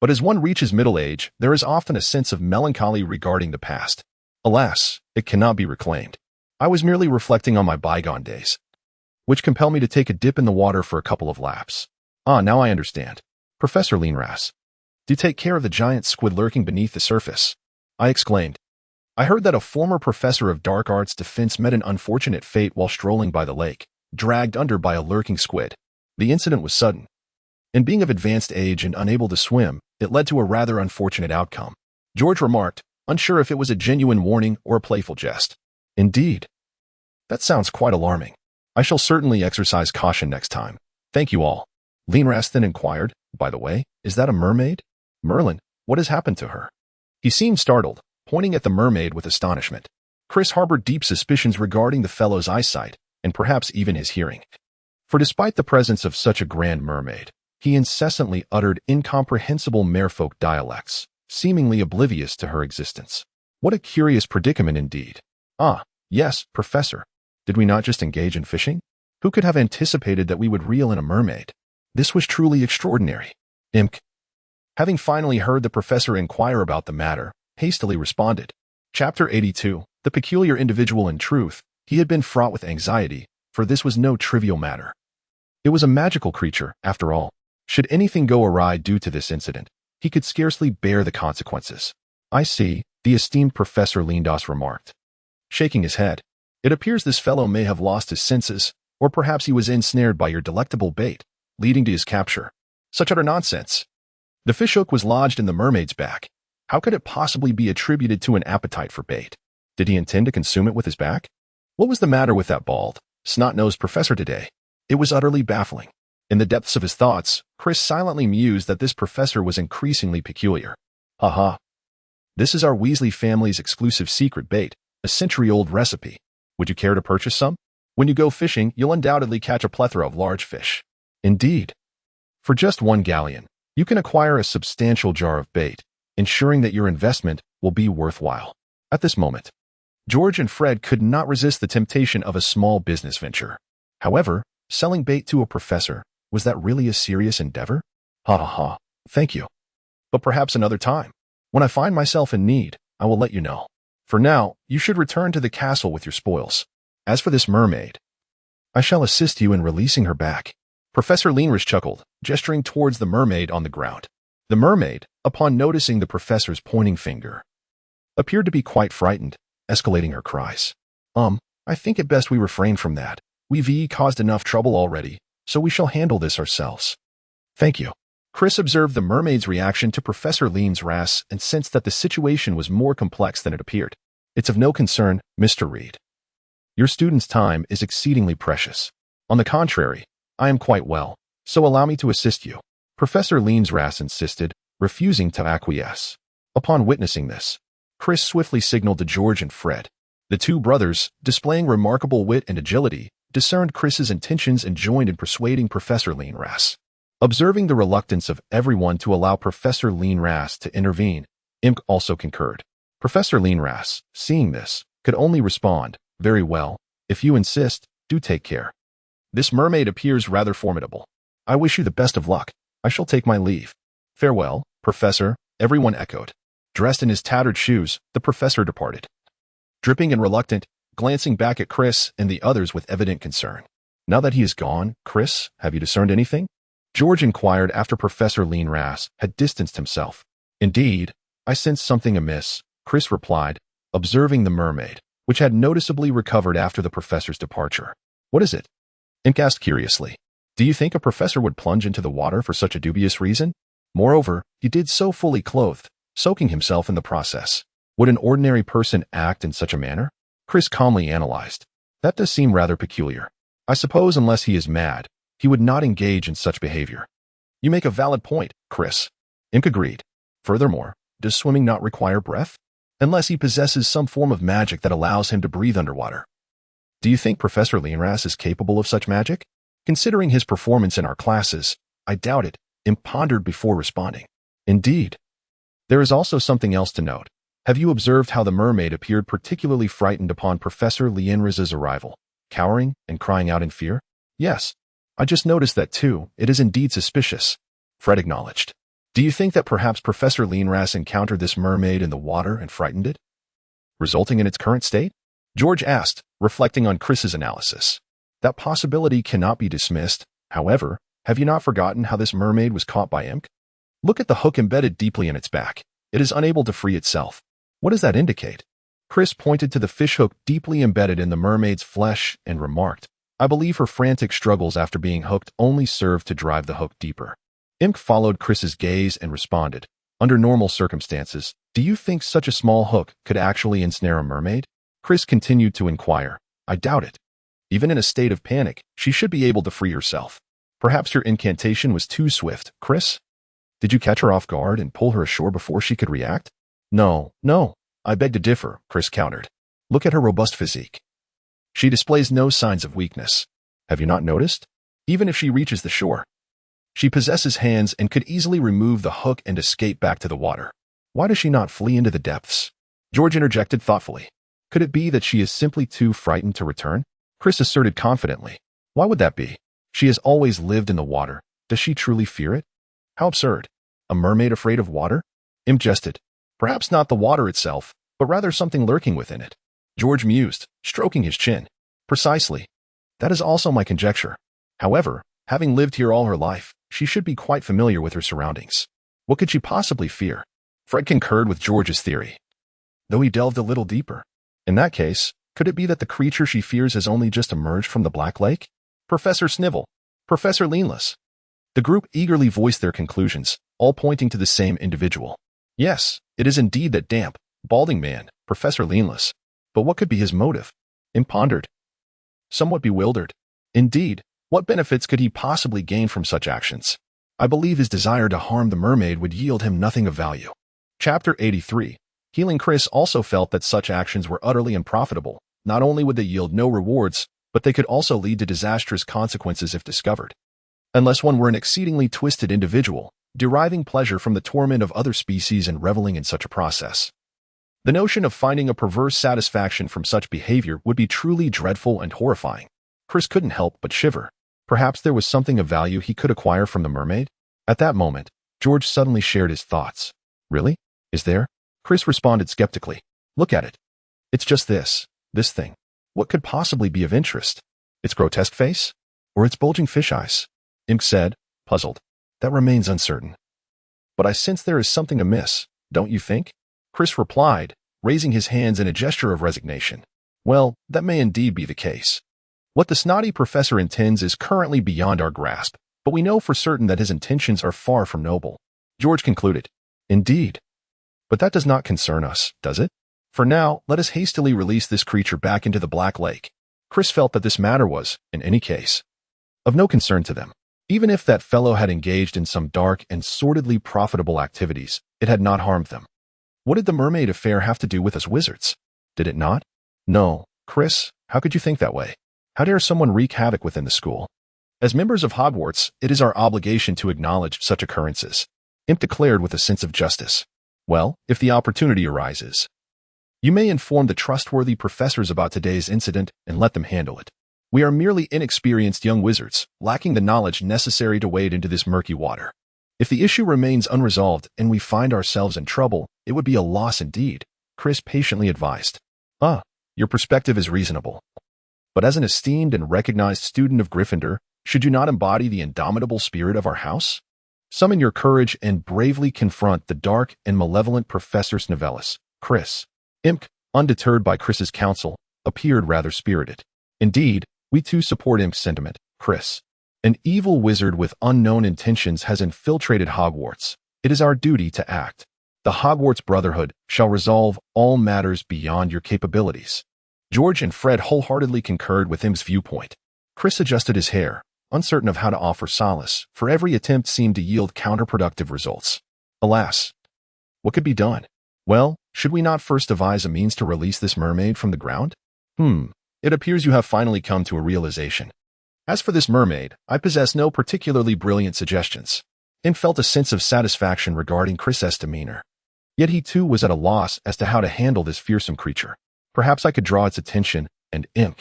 but as one reaches middle age, there is often a sense of melancholy regarding the past. Alas, it cannot be reclaimed. I was merely reflecting on my bygone days, which compel me to take a dip in the water for a couple of laps." "Ah, now I understand. Professor Leanras, do take care of the giant squid lurking beneath the surface," I exclaimed. "I heard that a former professor of dark arts defense met an unfortunate fate while strolling by the lake, dragged under by a lurking squid. The incident was sudden, and being of advanced age and unable to swim, it led to a rather unfortunate outcome," George remarked, unsure if it was a genuine warning or a playful jest. "Indeed. That sounds quite alarming. I shall certainly exercise caution next time. Thank you all." Leanras then inquired, "By the way, is that a mermaid? Merlin, what has happened to her?" He seemed startled, pointing at the mermaid with astonishment. Chris harbored deep suspicions regarding the fellow's eyesight, and perhaps even his hearing. For despite the presence of such a grand mermaid, he incessantly uttered incomprehensible merfolk dialects, seemingly oblivious to her existence. What a curious predicament indeed. "Ah, yes, Professor. Did we not just engage in fishing? Who could have anticipated that we would reel in a mermaid? This was truly extraordinary." Imk, having finally heard the professor inquire about the matter, hastily responded. Chapter 82. The peculiar individual. In truth, he had been fraught with anxiety, for this was no trivial matter. It was a magical creature, after all. Should anything go awry due to this incident, he could scarcely bear the consequences. "I see," the esteemed Professor Lindos remarked, shaking his head. "It appears this fellow may have lost his senses, or perhaps he was ensnared by your delectable bait, leading to his capture. Such utter nonsense. The fishhook was lodged in the mermaid's back. How could it possibly be attributed to an appetite for bait? Did he intend to consume it with his back? What was the matter with that bald, snot-nosed professor today? It was utterly baffling." In the depths of his thoughts, Chris silently mused that this professor was increasingly peculiar. "Ha ha. This is our Weasley family's exclusive secret bait, a century-old recipe. Would you care to purchase some? When you go fishing, you'll undoubtedly catch a plethora of large fish." "Indeed. For just 1 galleon, you can acquire a substantial jar of bait, ensuring that your investment will be worthwhile." At this moment, George and Fred could not resist the temptation of a small business venture. However, selling bait to a professor, was that really a serious endeavor? "Ha ha ha. Thank you. But perhaps another time. When I find myself in need, I will let you know. For now, you should return to the castle with your spoils. As for this mermaid, I shall assist you in releasing her back." Professor Leanras chuckled, gesturing towards the mermaid on the ground. The mermaid, upon noticing the professor's pointing finger, appeared to be quite frightened, escalating her cries. I think it best we refrain from that. We've caused enough trouble already, so we shall handle this ourselves." "Thank you." Chris observed the mermaid's reaction to Professor Leanras and sensed that the situation was more complex than it appeared. "It's of no concern, Mr. Reed. Your student's time is exceedingly precious. On the contrary, I am quite well, so allow me to assist you," Professor Leanras insisted, refusing to acquiesce. Upon witnessing this, Chris swiftly signaled to George and Fred. The two brothers, displaying remarkable wit and agility, discerned Chris's intentions and joined in persuading Professor Leanras. Observing the reluctance of everyone to allow Professor Leanras to intervene, Imk also concurred. Professor Leanras, seeing this, could only respond, "Very well, if you insist, do take care. This mermaid appears rather formidable. I wish you the best of luck. I shall take my leave." "Farewell, Professor," everyone echoed. Dressed in his tattered shoes, the professor departed, dripping and reluctant, glancing back at Chris and the others with evident concern. "Now that he is gone, Chris, have you discerned anything?" George inquired after Professor Leanras had distanced himself. "Indeed, I sense something amiss," Chris replied, observing the mermaid, which had noticeably recovered after the professor's departure. "What is it?" Imk asked curiously. "Do you think a professor would plunge into the water for such a dubious reason? Moreover, he did so fully clothed, soaking himself in the process. Would an ordinary person act in such a manner?" Chris calmly analyzed. "That does seem rather peculiar. I suppose unless he is mad, he would not engage in such behavior." "You make a valid point, Chris," Imk agreed. "Furthermore, does swimming not require breath? Unless he possesses some form of magic that allows him to breathe underwater." "Do you think Professor Leanras is capable of such magic?" Considering his performance in our classes, I doubt it, Imp pondered before responding. Indeed. There is also something else to note. Have you observed how the mermaid appeared particularly frightened upon Professor Lienriz's arrival, cowering and crying out in fear? Yes. I just noticed that too. It is indeed suspicious. Fred acknowledged. Do you think that perhaps Professor Lienraz encountered this mermaid in the water and frightened it, resulting in its current state? George asked, reflecting on Chris's analysis. That possibility cannot be dismissed. However, have you not forgotten how this mermaid was caught by Imp? Look at the hook embedded deeply in its back. It is unable to free itself. What does that indicate? Chris pointed to the fishhook deeply embedded in the mermaid's flesh and remarked, I believe her frantic struggles after being hooked only served to drive the hook deeper. Imp followed Chris's gaze and responded, under normal circumstances, do you think such a small hook could actually ensnare a mermaid? Chris continued to inquire, I doubt it. Even in a state of panic, she should be able to free herself. Perhaps your incantation was too swift, Chris? Did you catch her off guard and pull her ashore before she could react? No, I beg to differ, Chris countered. Look at her robust physique. She displays no signs of weakness. Have you not noticed? Even if she reaches the shore, she possesses hands and could easily remove the hook and escape back to the water. Why does she not flee into the depths? George interjected thoughtfully. Could it be that she is simply too frightened to return? Chris asserted confidently. Why would that be? She has always lived in the water. Does she truly fear it? How absurd. A mermaid afraid of water? Imp jested. Perhaps not the water itself, but rather something lurking within it. George mused, stroking his chin. Precisely. That is also my conjecture. However, having lived here all her life, she should be quite familiar with her surroundings. What could she possibly fear? Fred concurred with George's theory, though he delved a little deeper. In that case, could it be that the creature she fears has only just emerged from the Black Lake? Professor Snivel, Professor Leanless. The group eagerly voiced their conclusions, all pointing to the same individual. Yes, it is indeed that damp, balding man, Professor Leanless. But what could be his motive? Imp pondered, somewhat bewildered. Indeed, what benefits could he possibly gain from such actions? I believe his desire to harm the mermaid would yield him nothing of value. Chapter 83. Healing Chris also felt that such actions were utterly unprofitable. Not only would they yield no rewards, but they could also lead to disastrous consequences if discovered. Unless one were an exceedingly twisted individual, deriving pleasure from the torment of other species and reveling in such a process. The notion of finding a perverse satisfaction from such behavior would be truly dreadful and horrifying. Chris couldn't help but shiver. Perhaps there was something of value he could acquire from the mermaid? At that moment, George suddenly shared his thoughts. Really? Is there? Chris responded skeptically. Look at it. It's just this thing. What could possibly be of interest? Its grotesque face? Or its bulging fish eyes? Imp said, puzzled. That remains uncertain. But I sense there is something amiss, don't you think? Chris replied, raising his hands in a gesture of resignation. Well, that may indeed be the case. What the snotty professor intends is currently beyond our grasp, but we know for certain that his intentions are far from noble. George concluded. Indeed. But that does not concern us, does it? For now, let us hastily release this creature back into the Black Lake. Chris felt that this matter was, in any case, of no concern to them. Even if that fellow had engaged in some dark and sordidly profitable activities, it had not harmed them. What did the mermaid affair have to do with us wizards? Did it not? No, Chris, how could you think that way? How dare someone wreak havoc within the school? As members of Hogwarts, it is our obligation to acknowledge such occurrences. Imp declared with a sense of justice. Well, if the opportunity arises, you may inform the trustworthy professors about today's incident and let them handle it. We are merely inexperienced young wizards, lacking the knowledge necessary to wade into this murky water. If the issue remains unresolved and we find ourselves in trouble, it would be a loss indeed, Chris patiently advised. Your perspective is reasonable. But as an esteemed and recognized student of Gryffindor, should you not embody the indomitable spirit of our house? Summon your courage and bravely confront the dark and malevolent Professor Snivelis, Chris. Imp, undeterred by Chris's counsel, appeared rather spirited. Indeed, we too support Imp's sentiment, Chris. An evil wizard with unknown intentions has infiltrated Hogwarts. It is our duty to act. The Hogwarts Brotherhood shall resolve all matters beyond your capabilities. George and Fred wholeheartedly concurred with Imp's viewpoint. Chris adjusted his hair, uncertain of how to offer solace, for every attempt seemed to yield counterproductive results. Alas, what could be done? Well, should we not first devise a means to release this mermaid from the ground? It appears you have finally come to a realization. As for this mermaid, I possess no particularly brilliant suggestions. Imp felt a sense of satisfaction regarding Chris's demeanor. Yet he too was at a loss as to how to handle this fearsome creature. Perhaps I could draw its attention, and Imp.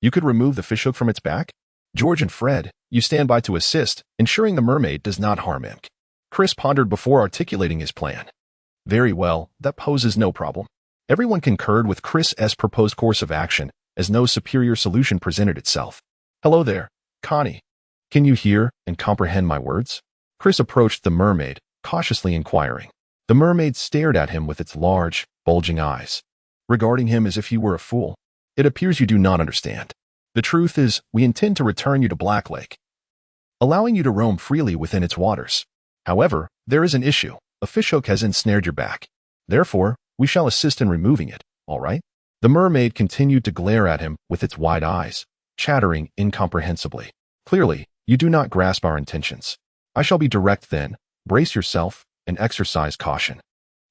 You could remove the fishhook from its back? George and Fred, you stand by to assist, ensuring the mermaid does not harm Imp. Chris pondered before articulating his plan. Very well, that poses no problem. Everyone concurred with Chris's proposed course of action, as no superior solution presented itself. Hello there, Connie. Can you hear and comprehend my words? Chris approached the mermaid, cautiously inquiring. The mermaid stared at him with its large, bulging eyes, regarding him as if he were a fool. It appears you do not understand. The truth is, we intend to return you to Black Lake, allowing you to roam freely within its waters. However, there is an issue. A fishhook has ensnared your back. Therefore, we shall assist in removing it, all right? The mermaid continued to glare at him with its wide eyes, chattering incomprehensibly. Clearly, you do not grasp our intentions. I shall be direct then. Brace yourself and exercise caution.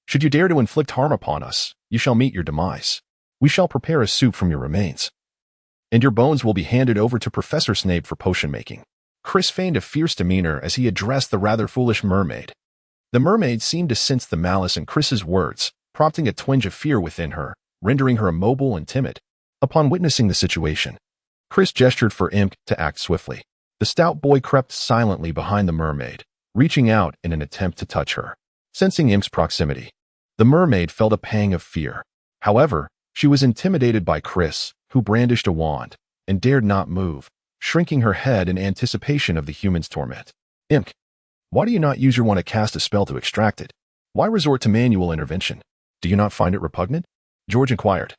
Should you dare to inflict harm upon us, you shall meet your demise. We shall prepare a soup from your remains, and your bones will be handed over to Professor Snape for potion making. Chris feigned a fierce demeanor as he addressed the rather foolish mermaid. The mermaid seemed to sense the malice in Chris's words, prompting a twinge of fear within her, rendering her immobile and timid. Upon witnessing the situation, Chris gestured for Imp to act swiftly. The stout boy crept silently behind the mermaid, reaching out in an attempt to touch her. Sensing Imp's proximity, the mermaid felt a pang of fear. However, she was intimidated by Chris, who brandished a wand, and dared not move, shrinking her head in anticipation of the human's torment. Imp, why do you not use your wand to cast a spell to extract it? Why resort to manual intervention? Do you not find it repugnant? George inquired,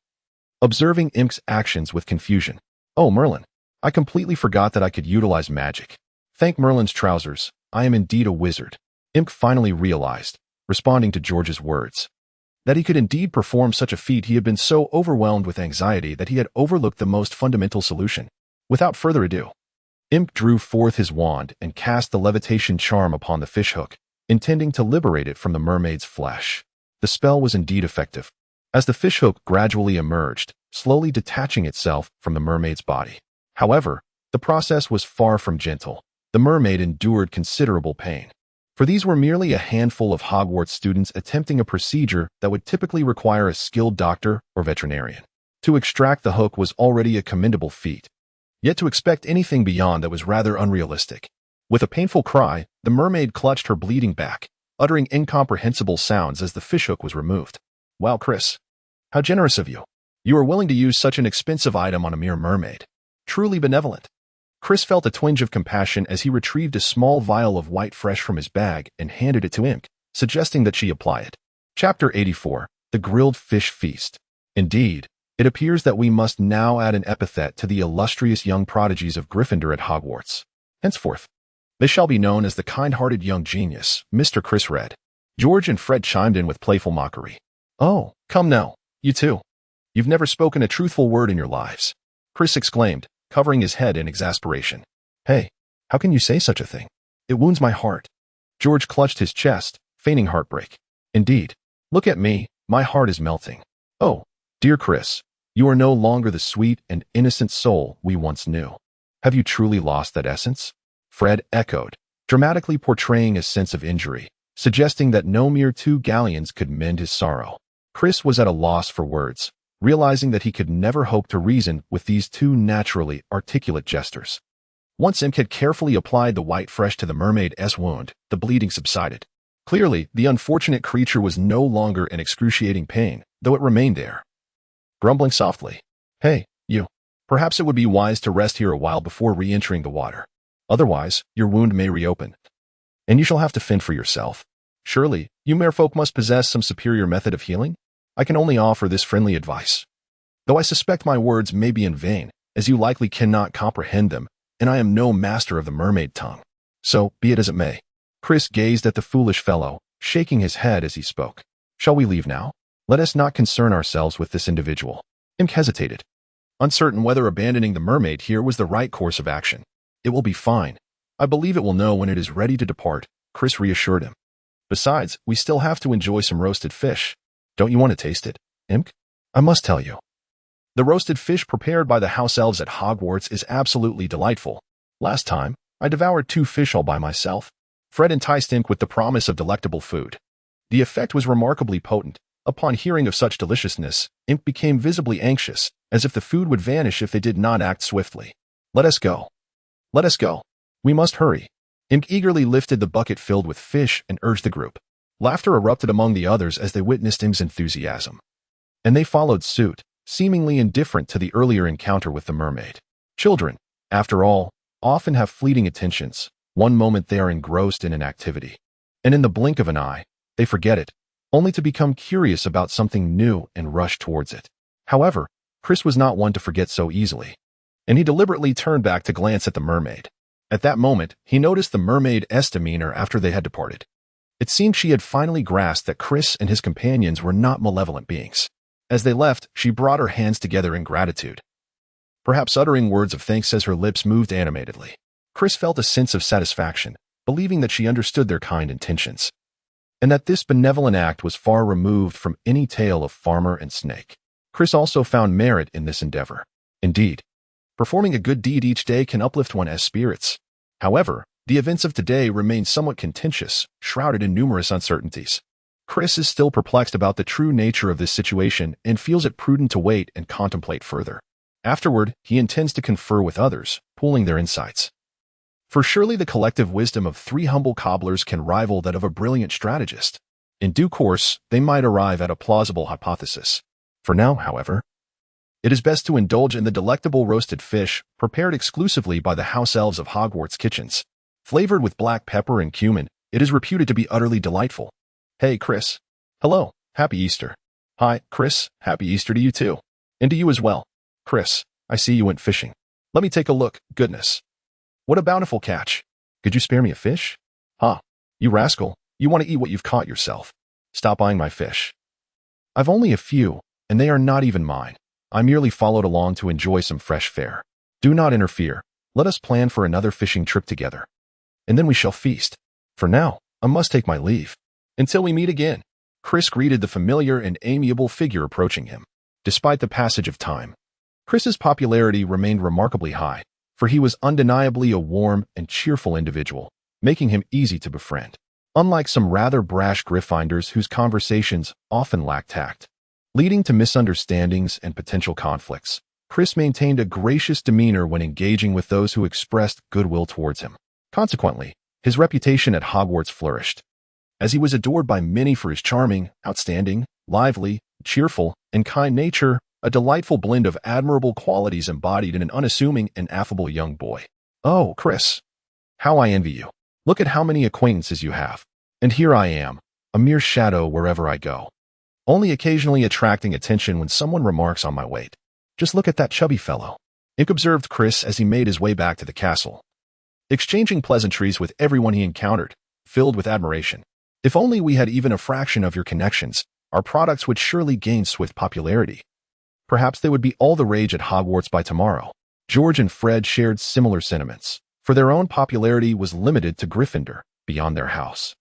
observing Imp's actions with confusion. Oh, Merlin, I completely forgot that I could utilize magic. Thank Merlin's trousers, I am indeed a wizard. Imp finally realized, responding to George's words, that he could indeed perform such a feat. He had been so overwhelmed with anxiety that he had overlooked the most fundamental solution. Without further ado, Imp drew forth his wand and cast the levitation charm upon the fishhook, intending to liberate it from the mermaid's flesh. The spell was indeed effective, as the fishhook gradually emerged, slowly detaching itself from the mermaid's body. However, the process was far from gentle. The mermaid endured considerable pain, for these were merely a handful of Hogwarts students attempting a procedure that would typically require a skilled doctor or veterinarian. To extract the hook was already a commendable feat, yet to expect anything beyond that was rather unrealistic. With a painful cry, the mermaid clutched her bleeding back, uttering incomprehensible sounds as the fishhook was removed. Wow, Chris, how generous of you. You are willing to use such an expensive item on a mere mermaid. Truly benevolent. Chris felt a twinge of compassion as he retrieved a small vial of white fresh from his bag and handed it to Imp, suggesting that she apply it. Chapter 84, The Grilled Fish Feast. Indeed, it appears that we must now add an epithet to the illustrious young prodigies of Gryffindor at Hogwarts. Henceforth, they shall be known as the kind-hearted young genius, Mr. Chris read. George and Fred chimed in with playful mockery. Oh, come now, you two. You've never spoken a truthful word in your lives. Chris exclaimed, covering his head in exasperation. Hey, how can you say such a thing? It wounds my heart. George clutched his chest, feigning heartbreak. Indeed, look at me, my heart is melting. Oh, dear Chris, you are no longer the sweet and innocent soul we once knew. Have you truly lost that essence? Fred echoed, dramatically portraying a sense of injury, suggesting that no mere 2 galleons could mend his sorrow. Chris was at a loss for words, realizing that he could never hope to reason with these 2 naturally articulate jesters. Once Imp had carefully applied the white fresh to the mermaid's wound, the bleeding subsided. Clearly, the unfortunate creature was no longer in excruciating pain, though it remained there. Grumbling softly, Hey, you. Perhaps it would be wise to rest here a while before re-entering the water. Otherwise, your wound may reopen, and you shall have to fend for yourself. Surely, you merfolk must possess some superior method of healing? I can only offer this friendly advice, though I suspect my words may be in vain, as you likely cannot comprehend them, and I am no master of the mermaid tongue. So, be it as it may. Chris gazed at the foolish fellow, shaking his head as he spoke. Shall we leave now? Let us not concern ourselves with this individual. Imp hesitated, uncertain whether abandoning the mermaid here was the right course of action. It will be fine. I believe it will know when it is ready to depart, Chris reassured him. Besides, we still have to enjoy some roasted fish. Don't you want to taste it, Imp? I must tell you. The roasted fish prepared by the house elves at Hogwarts is absolutely delightful, Last time, I devoured 2 fish all by myself. Fred enticed Imp with the promise of delectable food. The effect was remarkably potent. Upon hearing of such deliciousness, Imp became visibly anxious, as if the food would vanish if they did not act swiftly. Let us go. Let us go. We must hurry. Imp eagerly lifted the bucket filled with fish and urged the group. Laughter erupted among the others as they witnessed Imp's enthusiasm. And they followed suit, seemingly indifferent to the earlier encounter with the mermaid. Children, after all, often have fleeting attentions. One moment they are engrossed in an activity, and in the blink of an eye, they forget it, only to become curious about something new and rush towards it. However, Chris was not one to forget so easily, and he deliberately turned back to glance at the mermaid. At that moment, he noticed the mermaid's demeanor after they had departed. It seemed she had finally grasped that Chris and his companions were not malevolent beings. As they left, she brought her hands together in gratitude, perhaps uttering words of thanks as her lips moved animatedly. Chris felt a sense of satisfaction, believing that she understood their kind intentions, and that this benevolent act was far removed from any tale of farmer and snake. Chris also found merit in this endeavor. Indeed, performing a good deed each day can uplift one's spirits. However, the events of today remain somewhat contentious, shrouded in numerous uncertainties. Chris is still perplexed about the true nature of this situation and feels it prudent to wait and contemplate further. Afterward, he intends to confer with others, pooling their insights. For surely the collective wisdom of 3 humble cobblers can rival that of a brilliant strategist. In due course, they might arrive at a plausible hypothesis. For now, however, it is best to indulge in the delectable roasted fish prepared exclusively by the house elves of Hogwarts kitchens. Flavored with black pepper and cumin, it is reputed to be utterly delightful. Hey, Chris. Hello. Happy Easter. Hi, Chris. Happy Easter to you too. And to you as well. Chris, I see you went fishing. Let me take a look. Goodness. What a bountiful catch. Could you spare me a fish? Huh. You rascal. You want to eat what you've caught yourself. Stop eyeing my fish. I've only a few, and they are not even mine. I merely followed along to enjoy some fresh fare. Do not interfere. Let us plan for another fishing trip together, and then we shall feast. For now, I must take my leave. Until we meet again. Chris greeted the familiar and amiable figure approaching him. Despite the passage of time, Chris's popularity remained remarkably high, for he was undeniably a warm and cheerful individual, making him easy to befriend. Unlike some rather brash Gryffindors whose conversations often lacked tact, leading to misunderstandings and potential conflicts, Chris maintained a gracious demeanor when engaging with those who expressed goodwill towards him. Consequently, his reputation at Hogwarts flourished, as he was adored by many for his charming, outstanding, lively, cheerful, and kind nature, a delightful blend of admirable qualities embodied in an unassuming and affable young boy. Oh, Chris, how I envy you. Look at how many acquaintances you have. And here I am, a mere shadow wherever I go, only occasionally attracting attention when someone remarks on my weight. Just look at that chubby fellow. Ink observed Chris as he made his way back to the castle, exchanging pleasantries with everyone he encountered, filled with admiration. If only we had even a fraction of your connections, our products would surely gain swift popularity. Perhaps they would be all the rage at Hogwarts by tomorrow. George and Fred shared similar sentiments, for their own popularity was limited to Gryffindor, beyond their house.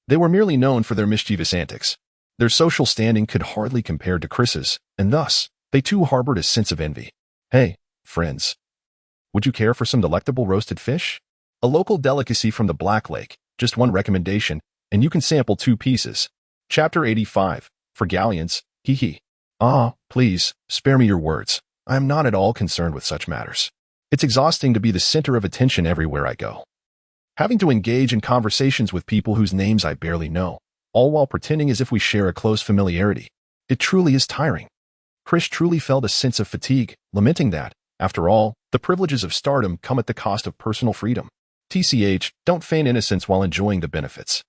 They were merely known for their mischievous antics. Their social standing could hardly compare to Chris's, and thus, they too harbored a sense of envy. Hey, friends. Would you care for some delectable roasted fish? A local delicacy from the Black Lake, just one recommendation, and you can sample 2 pieces. Chapter 85, for galleons, hee hee. Ah, please, spare me your words. I am not at all concerned with such matters. It's exhausting to be the center of attention everywhere I go, having to engage in conversations with people whose names I barely know, all while pretending as if we share a close familiarity. It truly is tiring. Chris truly felt a sense of fatigue, lamenting that, after all, the privileges of stardom come at the cost of personal freedom. TCH, don't feign innocence while enjoying the benefits.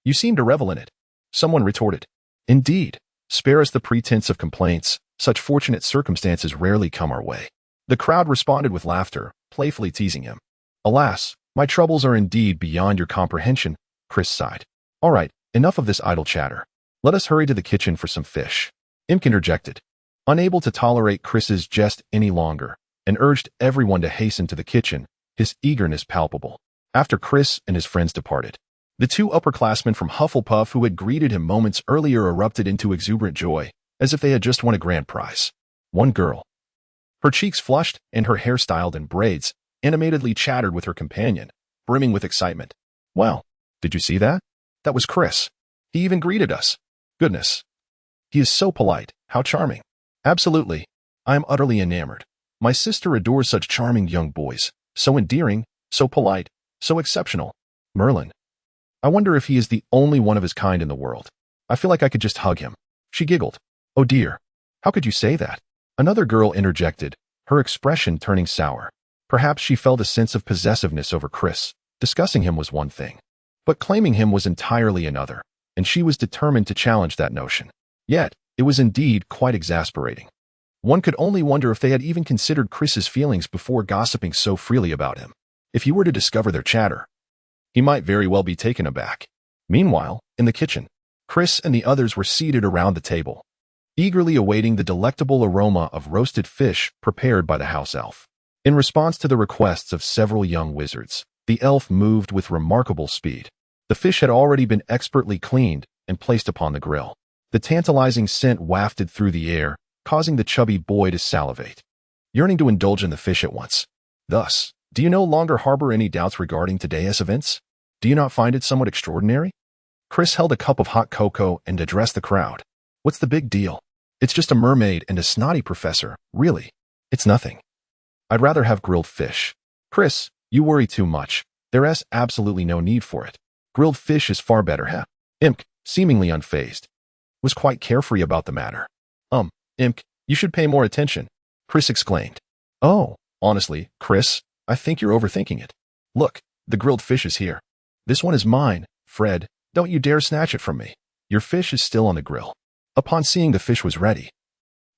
You seem to revel in it. Someone retorted. Indeed, spare us the pretense of complaints. Such fortunate circumstances rarely come our way. The crowd responded with laughter, playfully teasing him. Alas, my troubles are indeed beyond your comprehension, Chris sighed. All right, enough of this idle chatter. Let us hurry to the kitchen for some fish. Imk interjected, unable to tolerate Chris's jest any longer, and urged everyone to hasten to the kitchen, his eagerness palpable. After Chris and his friends departed, the 2 upperclassmen from Hufflepuff who had greeted him moments earlier erupted into exuberant joy, as if they had just won a grand prize. One girl, her cheeks flushed and her hair styled in braids, animatedly chattered with her companion, brimming with excitement. Wow, did you see that? That was Chris. He even greeted us. Goodness. He is so polite. How charming. Absolutely. I am utterly enamored. My sister adores such charming young boys. So endearing, so polite, so exceptional. Merlin. I wonder if he is the only one of his kind in the world. I feel like I could just hug him. She giggled. Oh dear. How could you say that? Another girl interjected, her expression turning sour. Perhaps she felt a sense of possessiveness over Chris. Discussing him was one thing, but claiming him was entirely another, and she was determined to challenge that notion. Yet, it was indeed quite exasperating. One could only wonder if they had even considered Chris's feelings before gossiping so freely about him. If he were to discover their chatter, he might very well be taken aback. Meanwhile, in the kitchen, Chris and the others were seated around the table, eagerly awaiting the delectable aroma of roasted fish prepared by the house elf. In response to the requests of several young wizards, the elf moved with remarkable speed. The fish had already been expertly cleaned and placed upon the grill. The tantalizing scent wafted through the air, causing the chubby boy to salivate, yearning to indulge in the fish at once. Thus, do you no longer harbor any doubts regarding today's events? Do you not find it somewhat extraordinary? Chris held a cup of hot cocoa and addressed the crowd. What's the big deal? It's just a mermaid and a snotty professor, really. It's nothing. I'd rather have grilled fish. Chris, you worry too much. There's absolutely no need for it. Grilled fish is far better, huh? Imk, seemingly unfazed, was quite carefree about the matter. Imk, you should pay more attention, Chris exclaimed. Oh, honestly, Chris, I think you're overthinking it. Look, the grilled fish is here. This one is mine, Fred. Don't you dare snatch it from me. Your fish is still on the grill. Upon seeing the fish was ready,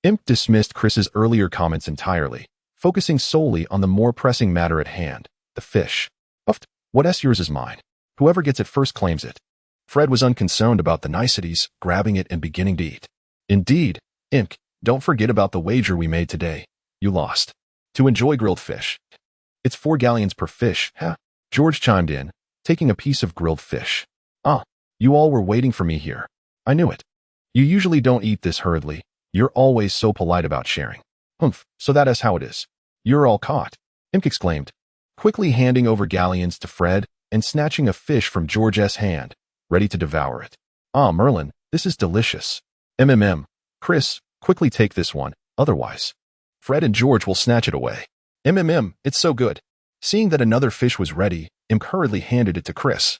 Imp dismissed Chris's earlier comments entirely, focusing solely on the more pressing matter at hand, the fish. Uffed, what's yours is mine. Whoever gets it first claims it. Fred was unconcerned about the niceties, grabbing it and beginning to eat. Indeed, Imp, don't forget about the wager we made today. You lost. To enjoy grilled fish. It's 4 galleons per fish, huh? George chimed in, taking a piece of grilled fish. Ah, you all were waiting for me here. I knew it. You usually don't eat this hurriedly. You're always so polite about sharing. Humph, so that is how it is. You're all caught, Imp exclaimed, quickly handing over galleons to Fred and snatching a fish from George's hand, ready to devour it. Ah, Merlin, this is delicious. Chris, quickly take this one, otherwise Fred and George will snatch it away. It's so good. Seeing that another fish was ready, Imp hurriedly handed it to Chris,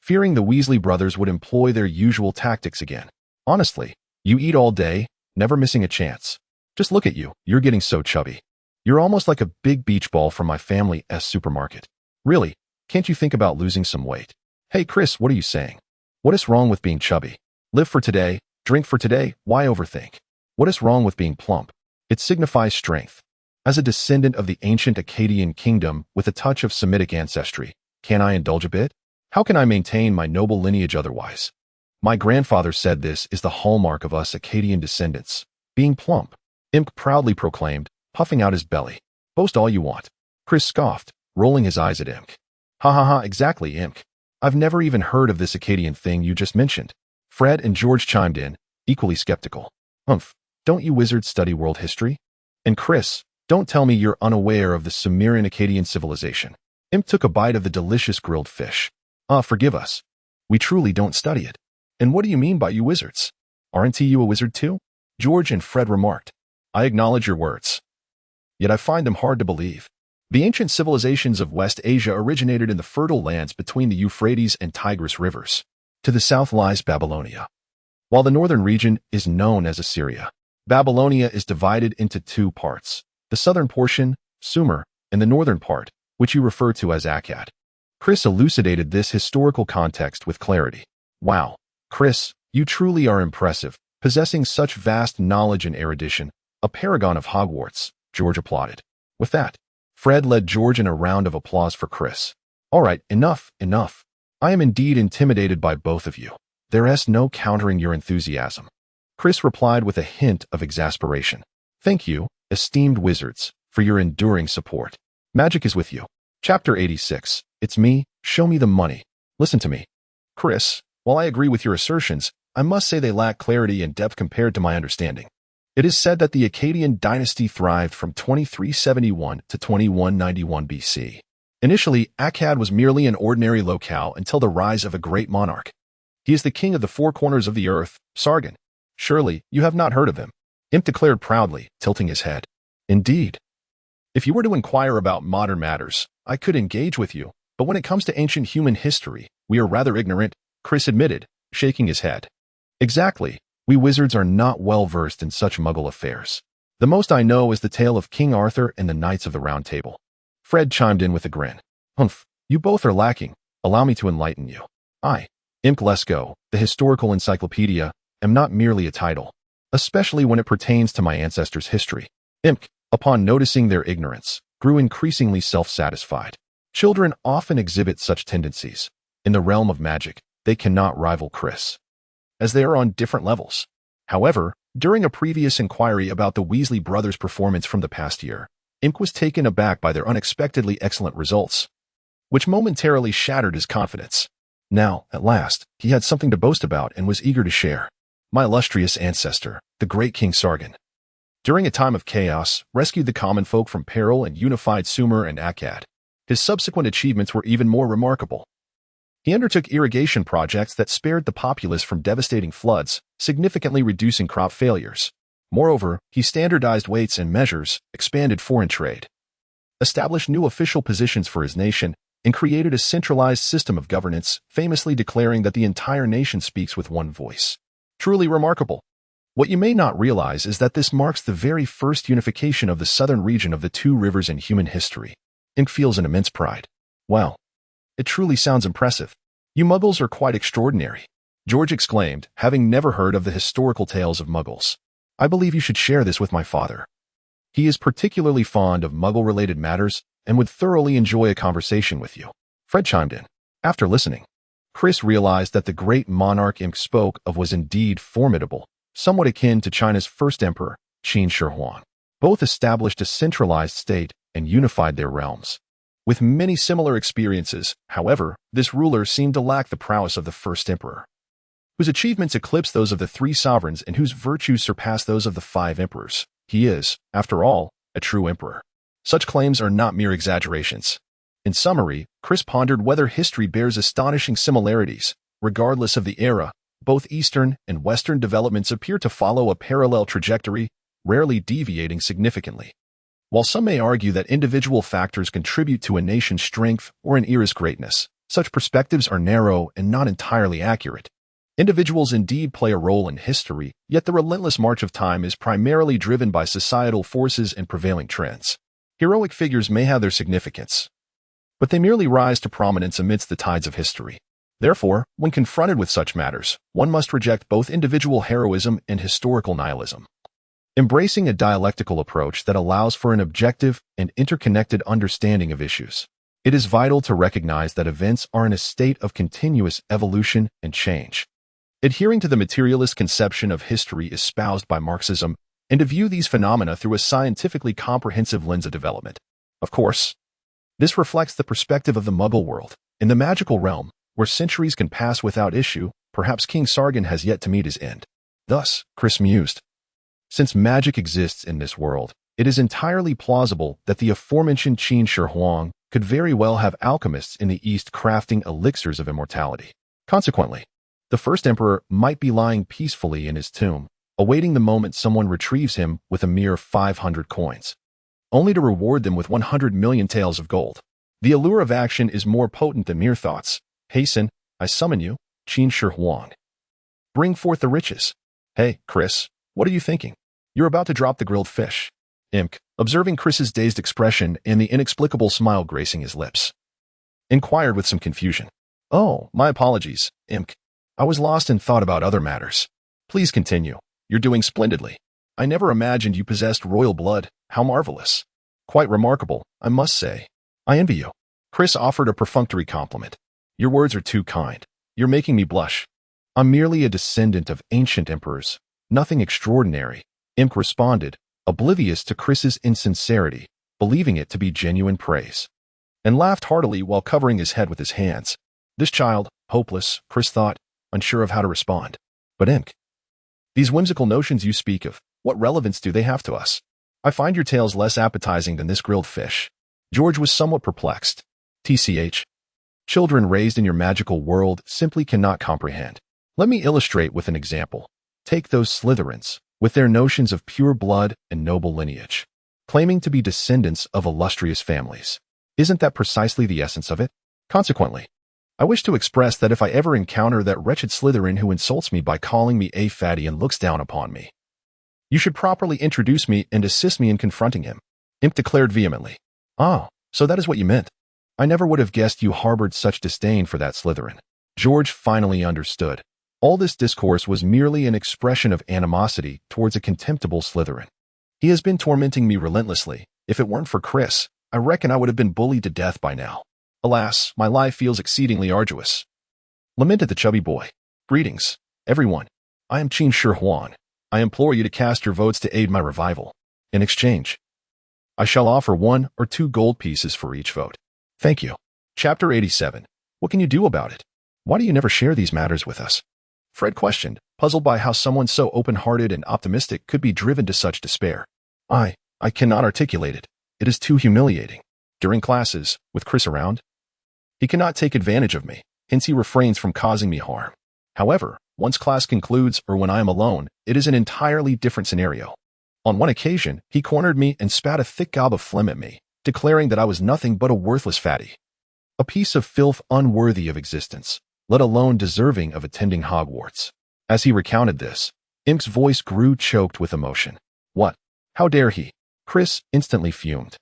fearing the Weasley brothers would employ their usual tactics again. Honestly, you eat all day, never missing a chance. Just look at you, you're getting so chubby. You're almost like a big beach ball from my family's supermarket. Really, can't you think about losing some weight? Hey Chris, what are you saying? What is wrong with being chubby? Live for today, drink for today, why overthink? What is wrong with being plump? It signifies strength. As a descendant of the ancient Akkadian kingdom with a touch of Semitic ancestry, can I indulge a bit? How can I maintain my noble lineage otherwise? My grandfather said this is the hallmark of us Akkadian descendants, being plump. Imp proudly proclaimed, puffing out his belly. Boast all you want. Chris scoffed, rolling his eyes at Imp. Ha ha ha, exactly, Imp. I've never even heard of this Akkadian thing you just mentioned. Fred and George chimed in, equally skeptical. Humph, don't you wizards study world history? And Chris, don't tell me you're unaware of the Sumerian Akkadian civilization. Imp took a bite of the delicious grilled fish. Forgive us. We truly don't study it. And what do you mean by you wizards? Aren't you a wizard too? George and Fred remarked. I acknowledge your words. Yet I find them hard to believe. The ancient civilizations of West Asia originated in the fertile lands between the Euphrates and Tigris rivers. To the south lies Babylonia, while the northern region is known as Assyria. Babylonia is divided into 2 parts. The southern portion, Sumer, and the northern part, which you refer to as Akkad. Chris elucidated this historical context with clarity. Wow, Chris, you truly are impressive, possessing such vast knowledge and erudition, a paragon of Hogwarts, George applauded. With that, Fred led George in a round of applause for Chris. All right, enough. I am indeed intimidated by both of you. There is no countering your enthusiasm. Chris replied with a hint of exasperation. Thank you, esteemed wizards, for your enduring support. Magic is with you. Chapter 86. It's me, show me the money. Listen to me. Chris, while I agree with your assertions, I must say they lack clarity and depth compared to my understanding. It is said that the Akkadian dynasty thrived from 2371 to 2191 BC. Initially, Akkad was merely an ordinary locale until the rise of a great monarch. He is the king of the four corners of the earth, Sargon. Surely, you have not heard of him, Imp declared proudly, tilting his head. Indeed. If you were to inquire about modern matters, I could engage with you, but when it comes to ancient human history, we are rather ignorant, Chris admitted, shaking his head. Exactly. We wizards are not well versed in such Muggle affairs. The most I know is the tale of King Arthur and the Knights of the Round Table. Fred chimed in with a grin. Humph, you both are lacking. Allow me to enlighten you. I, Imp Lesko, the historical encyclopedia, am not merely a title, especially when it pertains to my ancestors' history. Imp, upon noticing their ignorance, grew increasingly self-satisfied. Children often exhibit such tendencies. In the realm of magic, they cannot rival Chris, as they are on different levels. However, during a previous inquiry about the Weasley brothers' performance from the past year, Imp was taken aback by their unexpectedly excellent results, which momentarily shattered his confidence. Now, at last, he had something to boast about and was eager to share. My illustrious ancestor, the great King Sargon, during a time of chaos, rescued the common folk from peril and unified Sumer and Akkad. His subsequent achievements were even more remarkable. He undertook irrigation projects that spared the populace from devastating floods, significantly reducing crop failures. Moreover, he standardized weights and measures, expanded foreign trade, established new official positions for his nation, and created a centralized system of governance, famously declaring that the entire nation speaks with one voice. Truly remarkable. What you may not realize is that this marks the very first unification of the southern region of the two rivers in human history. Imp feels an immense pride. Wow. It truly sounds impressive. You Muggles are quite extraordinary, George exclaimed, having never heard of the historical tales of Muggles. I believe you should share this with my father. He is particularly fond of Muggle-related matters and would thoroughly enjoy a conversation with you. Fred chimed in. After listening, Chris realized that the great monarch Imp spoke of was indeed formidable, somewhat akin to China's first emperor, Qin Shi Huang. Both established a centralized state and unified their realms. With many similar experiences, however, this ruler seemed to lack the prowess of the first emperor, whose achievements eclipsed those of the three sovereigns and whose virtues surpassed those of the five emperors. He is, after all, a true emperor. Such claims are not mere exaggerations. In summary, Chris pondered whether history bears astonishing similarities. Regardless of the era, both Eastern and Western developments appear to follow a parallel trajectory, rarely deviating significantly. While some may argue that individual factors contribute to a nation's strength or an era's greatness, such perspectives are narrow and not entirely accurate. Individuals indeed play a role in history, yet the relentless march of time is primarily driven by societal forces and prevailing trends. Heroic figures may have their significance, but they merely rise to prominence amidst the tides of history. Therefore, when confronted with such matters, one must reject both individual heroism and historical nihilism, embracing a dialectical approach that allows for an objective and interconnected understanding of issues. It is vital to recognize that events are in a state of continuous evolution and change. Adhering to the materialist conception of history espoused by Marxism, and to view these phenomena through a scientifically comprehensive lens of development. Of course, this reflects the perspective of the Muggle world. In the magical realm, where centuries can pass without issue, perhaps King Sargon has yet to meet his end. Thus, Chris mused, since magic exists in this world, it is entirely plausible that the aforementioned Qin Shi Huang could very well have alchemists in the East crafting elixirs of immortality. Consequently, the first emperor might be lying peacefully in his tomb, awaiting the moment someone retrieves him with a mere 500 coins, only to reward them with 100 million taels of gold. The allure of action is more potent than mere thoughts. Hasten, I summon you, Qin Shi Huang. Bring forth the riches. Hey, Chris, what are you thinking? You're about to drop the grilled fish. Imp, observing Chris's dazed expression and the inexplicable smile gracing his lips, inquired with some confusion. Oh, my apologies, Imp. I was lost in thought about other matters. Please continue. You're doing splendidly. I never imagined you possessed royal blood. How marvelous. Quite remarkable, I must say. I envy you. Chris offered a perfunctory compliment. Your words are too kind. You're making me blush. I'm merely a descendant of ancient emperors. Nothing extraordinary, Imp responded, oblivious to Chris's insincerity, believing it to be genuine praise, and laughed heartily while covering his head with his hands. This child, hopeless, Chris thought, unsure of how to respond. But Imp, these whimsical notions you speak of, What relevance do they have to us? I find your tales less appetizing than this grilled fish. George was somewhat perplexed. TCH. Children raised in your magical world simply cannot comprehend. Let me illustrate with an example. Take those Slytherins, with their notions of pure blood and noble lineage, claiming to be descendants of illustrious families. Isn't that precisely the essence of it? Consequently, I wish to express that if I ever encounter that wretched Slytherin who insults me by calling me a fatty and looks down upon me, you should properly introduce me and assist me in confronting him. Imp declared vehemently. Ah, so that is what you meant. I never would have guessed you harbored such disdain for that Slytherin. George finally understood. All this discourse was merely an expression of animosity towards a contemptible Slytherin. He has been tormenting me relentlessly. If it weren't for Chris, I reckon I would have been bullied to death by now. Alas, my life feels exceedingly arduous. Lamented the chubby boy. Greetings, everyone. I am Qin Shi Huan. I implore you to cast your votes to aid my revival. In exchange, I shall offer 1 or 2 gold pieces for each vote. Thank you. Chapter 87. What can you do about it? Why do you never share these matters with us? Fred questioned, puzzled by how someone so open-hearted and optimistic could be driven to such despair. I cannot articulate it. It is too humiliating. During classes, with Chris around, he cannot take advantage of me, hence he refrains from causing me harm. However, once class concludes or when I am alone, it is an entirely different scenario. On one occasion, he cornered me and spat a thick gob of phlegm at me, declaring that I was nothing but a worthless fatty. A piece of filth unworthy of existence, let alone deserving of attending Hogwarts. As he recounted this, Imp's voice grew choked with emotion. What? How dare he? Chris instantly fumed.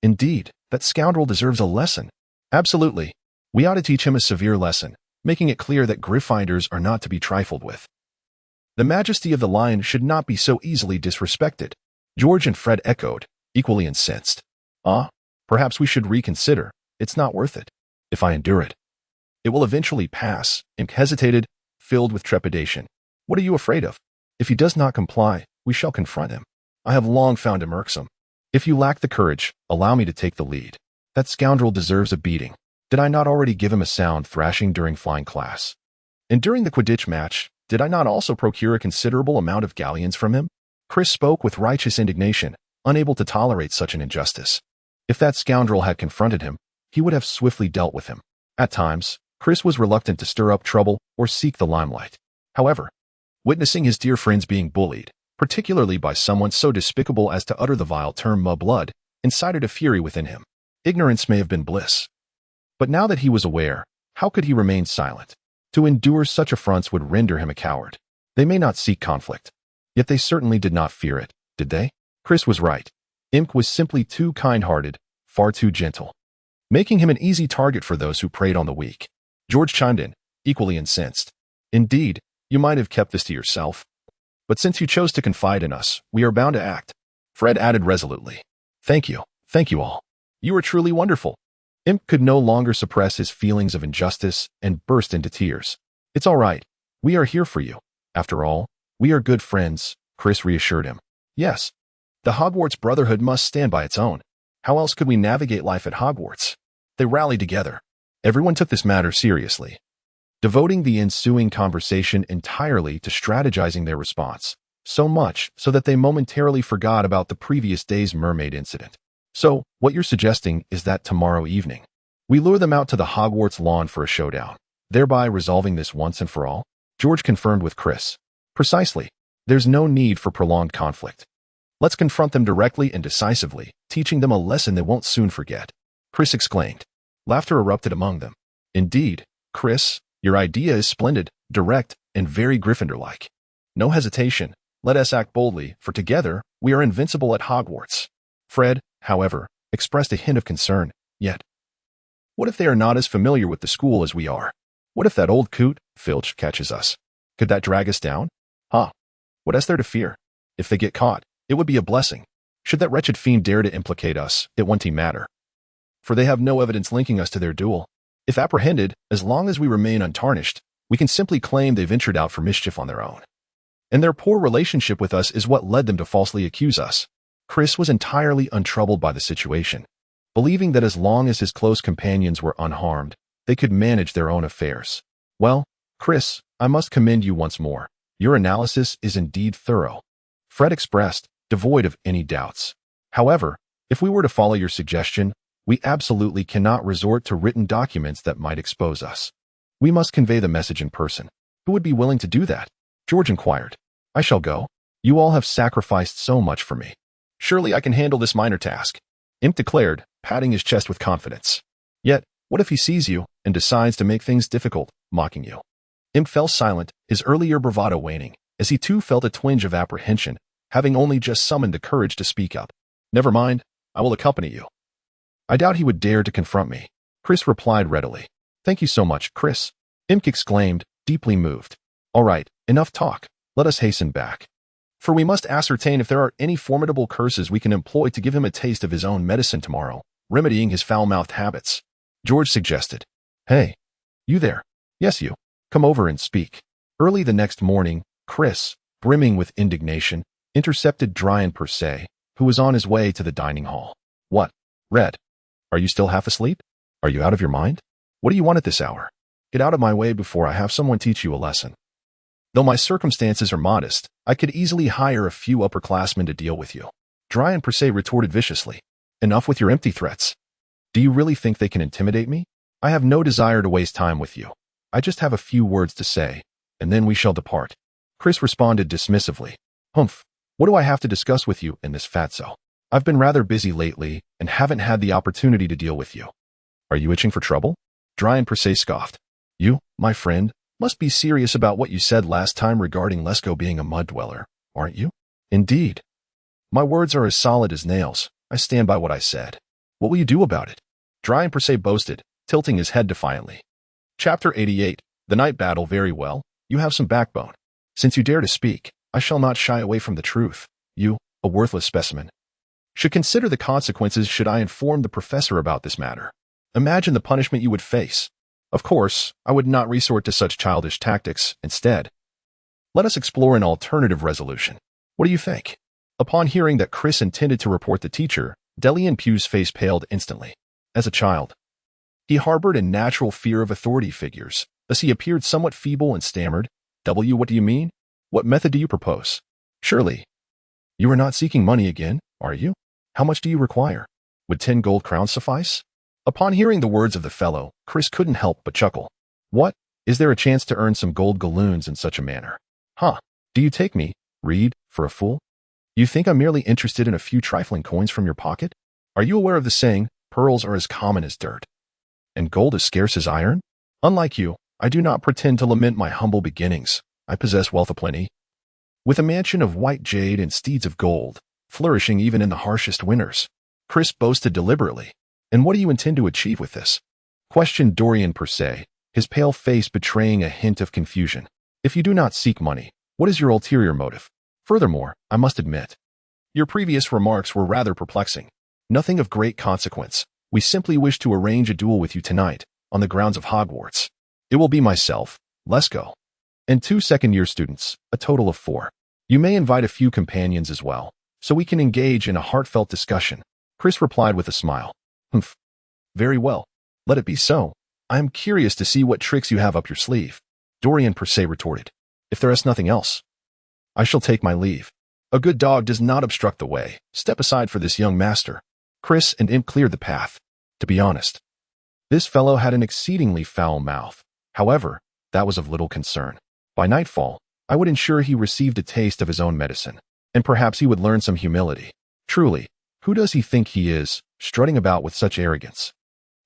Indeed, that scoundrel deserves a lesson. Absolutely. We ought to teach him a severe lesson, making it clear that Gryffindors are not to be trifled with. The majesty of the lion should not be so easily disrespected. George and Fred echoed, equally incensed. Perhaps we should reconsider. It's not worth it. If I endure it, it will eventually pass. Imp hesitated, filled with trepidation. What are you afraid of? If he does not comply, we shall confront him. I have long found him irksome. If you lack the courage, allow me to take the lead. That scoundrel deserves a beating. Did I not already give him a sound thrashing during flying class? And during the Quidditch match, did I not also procure a considerable amount of galleons from him? Chris spoke with righteous indignation, unable to tolerate such an injustice. If that scoundrel had confronted him, he would have swiftly dealt with him. At times, Chris was reluctant to stir up trouble or seek the limelight. However, witnessing his dear friends being bullied, particularly by someone so despicable as to utter the vile term mudblood, incited a fury within him. Ignorance may have been bliss. But now that he was aware, how could he remain silent? To endure such affronts would render him a coward. They may not seek conflict. Yet they certainly did not fear it, did they? Chris was right. Imp was simply too kind-hearted, far too gentle, making him an easy target for those who preyed on the weak. George chimed in, equally incensed. Indeed, you might have kept this to yourself. But since you chose to confide in us, we are bound to act. Fred added resolutely. Thank you all. You are truly wonderful. Imp could no longer suppress his feelings of injustice and burst into tears. It's all right. We are here for you. After all, we are good friends, Chris reassured him. Yes. The Hogwarts Brotherhood must stand by its own. How else could we navigate life at Hogwarts? They rallied together. Everyone took this matter seriously, devoting the ensuing conversation entirely to strategizing their response, so much so that they momentarily forgot about the previous day's mermaid incident. So, what you're suggesting is that tomorrow evening, we lure them out to the Hogwarts lawn for a showdown, thereby resolving this once and for all? George confirmed with Chris. Precisely. There's no need for prolonged conflict. Let's confront them directly and decisively, teaching them a lesson they won't soon forget. Chris exclaimed. Laughter erupted among them. Indeed, Chris, your idea is splendid, direct, and very Gryffindor-like. No hesitation. Let us act boldly, for together, we are invincible at Hogwarts. Fred, however, expressed a hint of concern. Yet, what if they are not as familiar with the school as we are? What if that old coot, Filch, catches us? Could that drag us down? What is there to fear? If they get caught, it would be a blessing. Should that wretched fiend dare to implicate us, it won't matter. For they have no evidence linking us to their duel. If apprehended, as long as we remain untarnished, we can simply claim they ventured out for mischief on their own. And their poor relationship with us is what led them to falsely accuse us. Chris was entirely untroubled by the situation, believing that as long as his close companions were unharmed, they could manage their own affairs. Well, Chris, I must commend you once more. Your analysis is indeed thorough. Fred expressed, devoid of any doubts. However, if we were to follow your suggestion, we absolutely cannot resort to written documents that might expose us. We must convey the message in person. Who would be willing to do that? George inquired. I shall go. You all have sacrificed so much for me. Surely I can handle this minor task, Imp declared, patting his chest with confidence. Yet, what if he sees you and decides to make things difficult, mocking you? Imp fell silent, his earlier bravado waning, as he too felt a twinge of apprehension, having only just summoned the courage to speak up. Never mind, I will accompany you. I doubt he would dare to confront me, Chris replied readily. Thank you so much, Chris, Imp exclaimed, deeply moved. All right, enough talk. Let us hasten back. For we must ascertain if there are any formidable curses we can employ to give him a taste of his own medicine tomorrow, remedying his foul-mouthed habits. George suggested. Hey, you there. Yes, you. Come over and speak. Early the next morning, Chris, brimming with indignation, intercepted Dryan per se, who was on his way to the dining hall. What? Red? Are you still half asleep? Are you out of your mind? What do you want at this hour? Get out of my way before I have someone teach you a lesson. Though my circumstances are modest, I could easily hire a few upperclassmen to deal with you. Dryan per se retorted viciously. Enough with your empty threats. Do you really think they can intimidate me? I have no desire to waste time with you. I just have a few words to say, and then we shall depart. Chris responded dismissively. Humph, what do I have to discuss with you in this fatso? I've been rather busy lately and haven't had the opportunity to deal with you. Are you itching for trouble? Dryan per se scoffed. You, my friend, must be serious about what you said last time regarding Lesko being a mud dweller, aren't you? Indeed. My words are as solid as nails. I stand by what I said. What will you do about it? Dryan per se boasted, tilting his head defiantly. Chapter 88. The Night Battle. Very well. You have some backbone. Since you dare to speak, I shall not shy away from the truth. You, a worthless specimen, should consider the consequences should I inform the professor about this matter. Imagine the punishment you would face. Of course, I would not resort to such childish tactics. Instead, let us explore an alternative resolution. What do you think? Upon hearing that Chris intended to report the teacher, Delian Pugh's face paled instantly. As a child, he harbored a natural fear of authority figures. Thus he appeared somewhat feeble and stammered. What do you mean? What method do you propose? Surely, you are not seeking money again, are you? How much do you require? Would 10 gold crowns suffice? Upon hearing the words of the fellow, Chris couldn't help but chuckle. What? Is there a chance to earn some gold galloons in such a manner? Huh? Do you take me, Reed, for a fool? You think I'm merely interested in a few trifling coins from your pocket? Are you aware of the saying, pearls are as common as dirt, and gold as scarce as iron? Unlike you, I do not pretend to lament my humble beginnings. I possess wealth aplenty, with a mansion of white jade and steeds of gold, flourishing even in the harshest winters. Chris boasted deliberately. And what do you intend to achieve with this? Questioned Dorian per se, his pale face betraying a hint of confusion. If you do not seek money, what is your ulterior motive? Furthermore, I must admit, your previous remarks were rather perplexing. Nothing of great consequence. We simply wish to arrange a duel with you tonight, on the grounds of Hogwarts. It will be myself, Lesko, and 2 second-year students, a total of 4. You may invite a few companions as well, so we can engage in a heartfelt discussion. Chris replied with a smile. Humph. Very well. Let it be so. I am curious to see what tricks you have up your sleeve. Dorian per se retorted. If there is nothing else, I shall take my leave. A good dog does not obstruct the way. Step aside for this young master. Chris and Imp cleared the path. To be honest, this fellow had an exceedingly foul mouth. However, that was of little concern. By nightfall, I would ensure he received a taste of his own medicine, and perhaps he would learn some humility. Truly, who does he think he is, strutting about with such arrogance?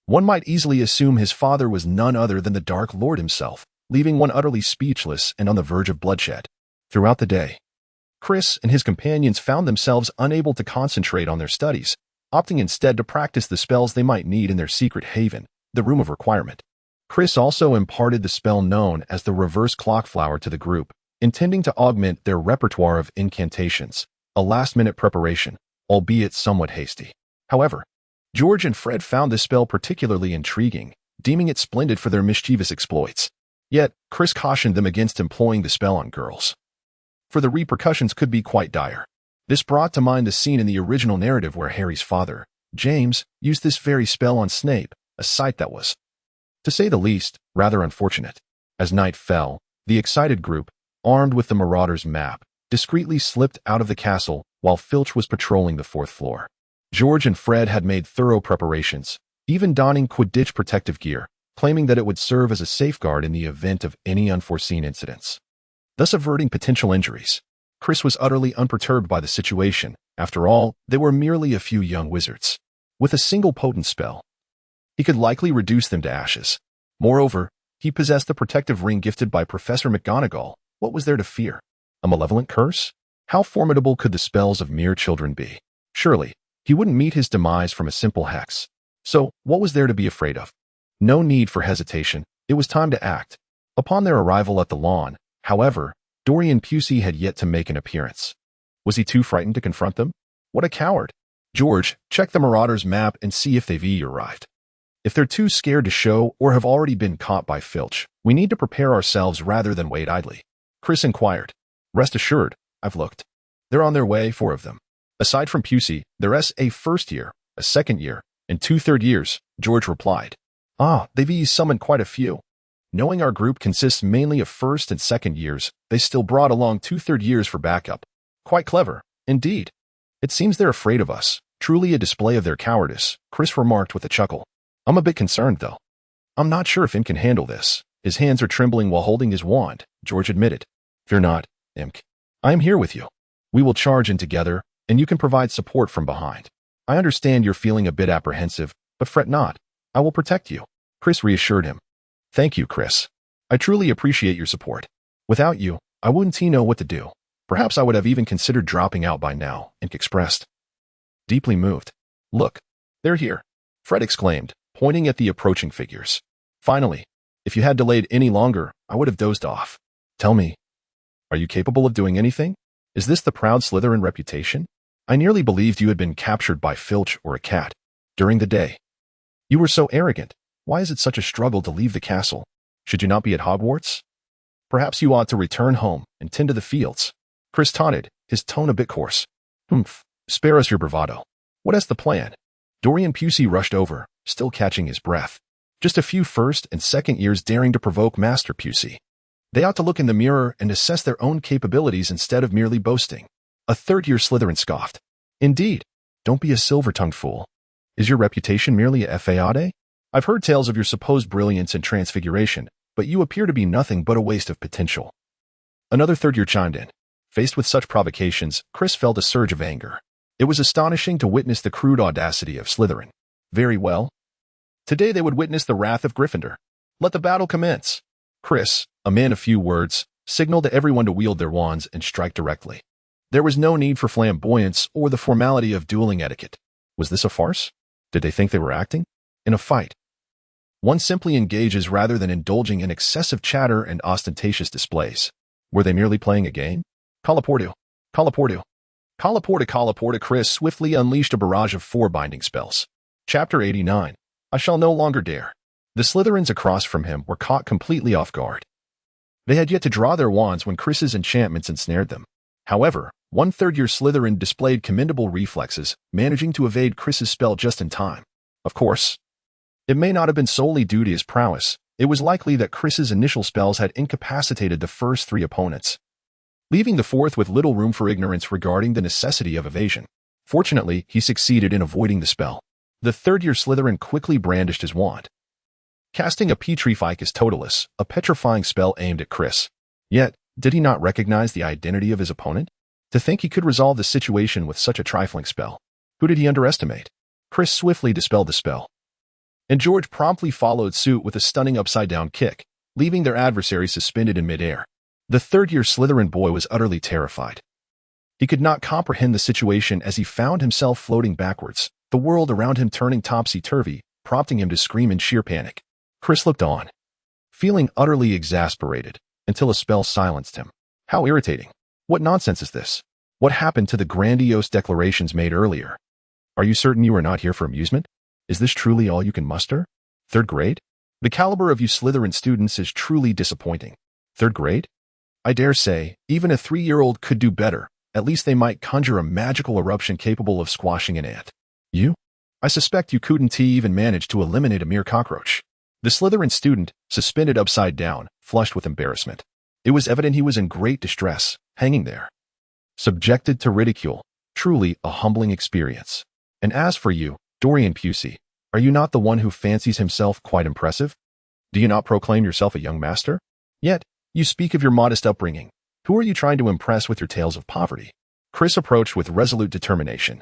One might easily assume his father was none other than the Dark Lord himself, leaving one utterly speechless and on the verge of bloodshed. Throughout the day, Chris and his companions found themselves unable to concentrate on their studies, opting instead to practice the spells they might need in their secret haven, the Room of Requirement. Chris also imparted the spell known as the Reverse Clockflower to the group, intending to augment their repertoire of incantations, a last-minute preparation, albeit somewhat hasty. However, George and Fred found this spell particularly intriguing, deeming it splendid for their mischievous exploits. Yet, Chris cautioned them against employing the spell on girls, for the repercussions could be quite dire. This brought to mind the scene in the original narrative where Harry's father, James, used this very spell on Snape, a sight that was, to say the least, rather unfortunate. As night fell, the excited group, armed with the Marauder's map, discreetly slipped out of the castle while Filch was patrolling the fourth floor. George and Fred had made thorough preparations, even donning Quidditch protective gear, claiming that it would serve as a safeguard in the event of any unforeseen incidents, thus averting potential injuries. Chris was utterly unperturbed by the situation. After all, they were merely a few young wizards. With a single potent spell, he could likely reduce them to ashes. Moreover, he possessed the protective ring gifted by Professor McGonagall. What was there to fear? A malevolent curse? How formidable could the spells of mere children be? Surely, he wouldn't meet his demise from a simple hex. So, what was there to be afraid of? No need for hesitation. It was time to act. Upon their arrival at the lawn, however, Dorian Pusey had yet to make an appearance. Was he too frightened to confront them? What a coward! George, check the Marauders' map and see if they've arrived. If they're too scared to show or have already been caught by Filch, we need to prepare ourselves rather than wait idly. Chris inquired. Rest assured, I've looked. They're on their way, 4 of them. Aside from Pusey, there's a first year, a second year, and 2 third years, George replied. They've summoned quite a few. Knowing our group consists mainly of first and second years, they still brought along 2 third years for backup. Quite clever, indeed. It seems they're afraid of us. Truly a display of their cowardice, Chris remarked with a chuckle. I'm a bit concerned, though. I'm not sure if Imp can handle this. His hands are trembling while holding his wand, George admitted. Fear not, Imp. I am here with you. We will charge in together, and you can provide support from behind. I understand you're feeling a bit apprehensive, but fret not. I will protect you. Chris reassured him. Thank you, Chris. I truly appreciate your support. Without you, I wouldn't know what to do. Perhaps I would have even considered dropping out by now, Imp expressed. Deeply moved. Look, they're here, Fred exclaimed, pointing at the approaching figures. Finally, if you had delayed any longer, I would have dozed off. Tell me, are you capable of doing anything? Is this the proud Slytherin reputation? I nearly believed you had been captured by Filch or a cat. During the day. You were so arrogant. Why is it such a struggle to leave the castle? Should you not be at Hogwarts? Perhaps you ought to return home and tend to the fields. Chris taunted, his tone a bit coarse. Humph, spare us your bravado. What is the plan? Dorian Pusey rushed over, still catching his breath. Just a few first and second years daring to provoke Master Pusey. They ought to look in the mirror and assess their own capabilities instead of merely boasting. A third-year Slytherin scoffed. Indeed. Don't be a silver-tongued fool. Is your reputation merely a fade? I've heard tales of your supposed brilliance and transfiguration, but you appear to be nothing but a waste of potential. Another third-year chimed in. Faced with such provocations, Chris felt a surge of anger. It was astonishing to witness the crude audacity of Slytherin. Very well. Today they would witness the wrath of Gryffindor. Let the battle commence. Chris, a man of few words, signaled to everyone to wield their wands and strike directly. There was no need for flamboyance or the formality of dueling etiquette. Was this a farce? Did they think they were acting? In a fight, one simply engages rather than indulging in excessive chatter and ostentatious displays. Were they merely playing a game? Colloportu. Colloportu. Colloportu. Colloportu. Chris swiftly unleashed a barrage of 4 binding spells. Chapter 89. I shall no longer dare. The Slytherins across from him were caught completely off guard. They had yet to draw their wands when Chris's enchantments ensnared them. However, one third-year Slytherin displayed commendable reflexes, managing to evade Chris's spell just in time. Of course, it may not have been solely due to his prowess. It was likely that Chris's initial spells had incapacitated the first 3 opponents, leaving the fourth with little room for ignorance regarding the necessity of evasion. Fortunately, he succeeded in avoiding the spell. The third-year Slytherin quickly brandished his wand, casting a Petrificus Totalis, a petrifying spell aimed at Chris. Yet, did he not recognize the identity of his opponent? To think he could resolve the situation with such a trifling spell. Who did he underestimate? Chris swiftly dispelled the spell, and George promptly followed suit with a stunning upside-down kick, leaving their adversary suspended in midair. The third-year Slytherin boy was utterly terrified. He could not comprehend the situation as he found himself floating backwards, the world around him turning topsy-turvy, prompting him to scream in sheer panic. Chris looked on, feeling utterly exasperated, until a spell silenced him. How irritating. What nonsense is this? What happened to the grandiose declarations made earlier? Are you certain you are not here for amusement? Is this truly all you can muster? 3rd grade? The caliber of you Slytherin students is truly disappointing. 3rd grade? I dare say, even a 3-year-old could do better. At least they might conjure a magical eruption capable of squashing an ant. You? I suspect you couldn't even manage to eliminate a mere cockroach. The Slytherin student, suspended upside down, flushed with embarrassment. It was evident he was in great distress, hanging there, subjected to ridicule. Truly a humbling experience. And as for you, Dorian Pusey, are you not the one who fancies himself quite impressive? Do you not proclaim yourself a young master? Yet, you speak of your modest upbringing. Who are you trying to impress with your tales of poverty? Chris approached with resolute determination,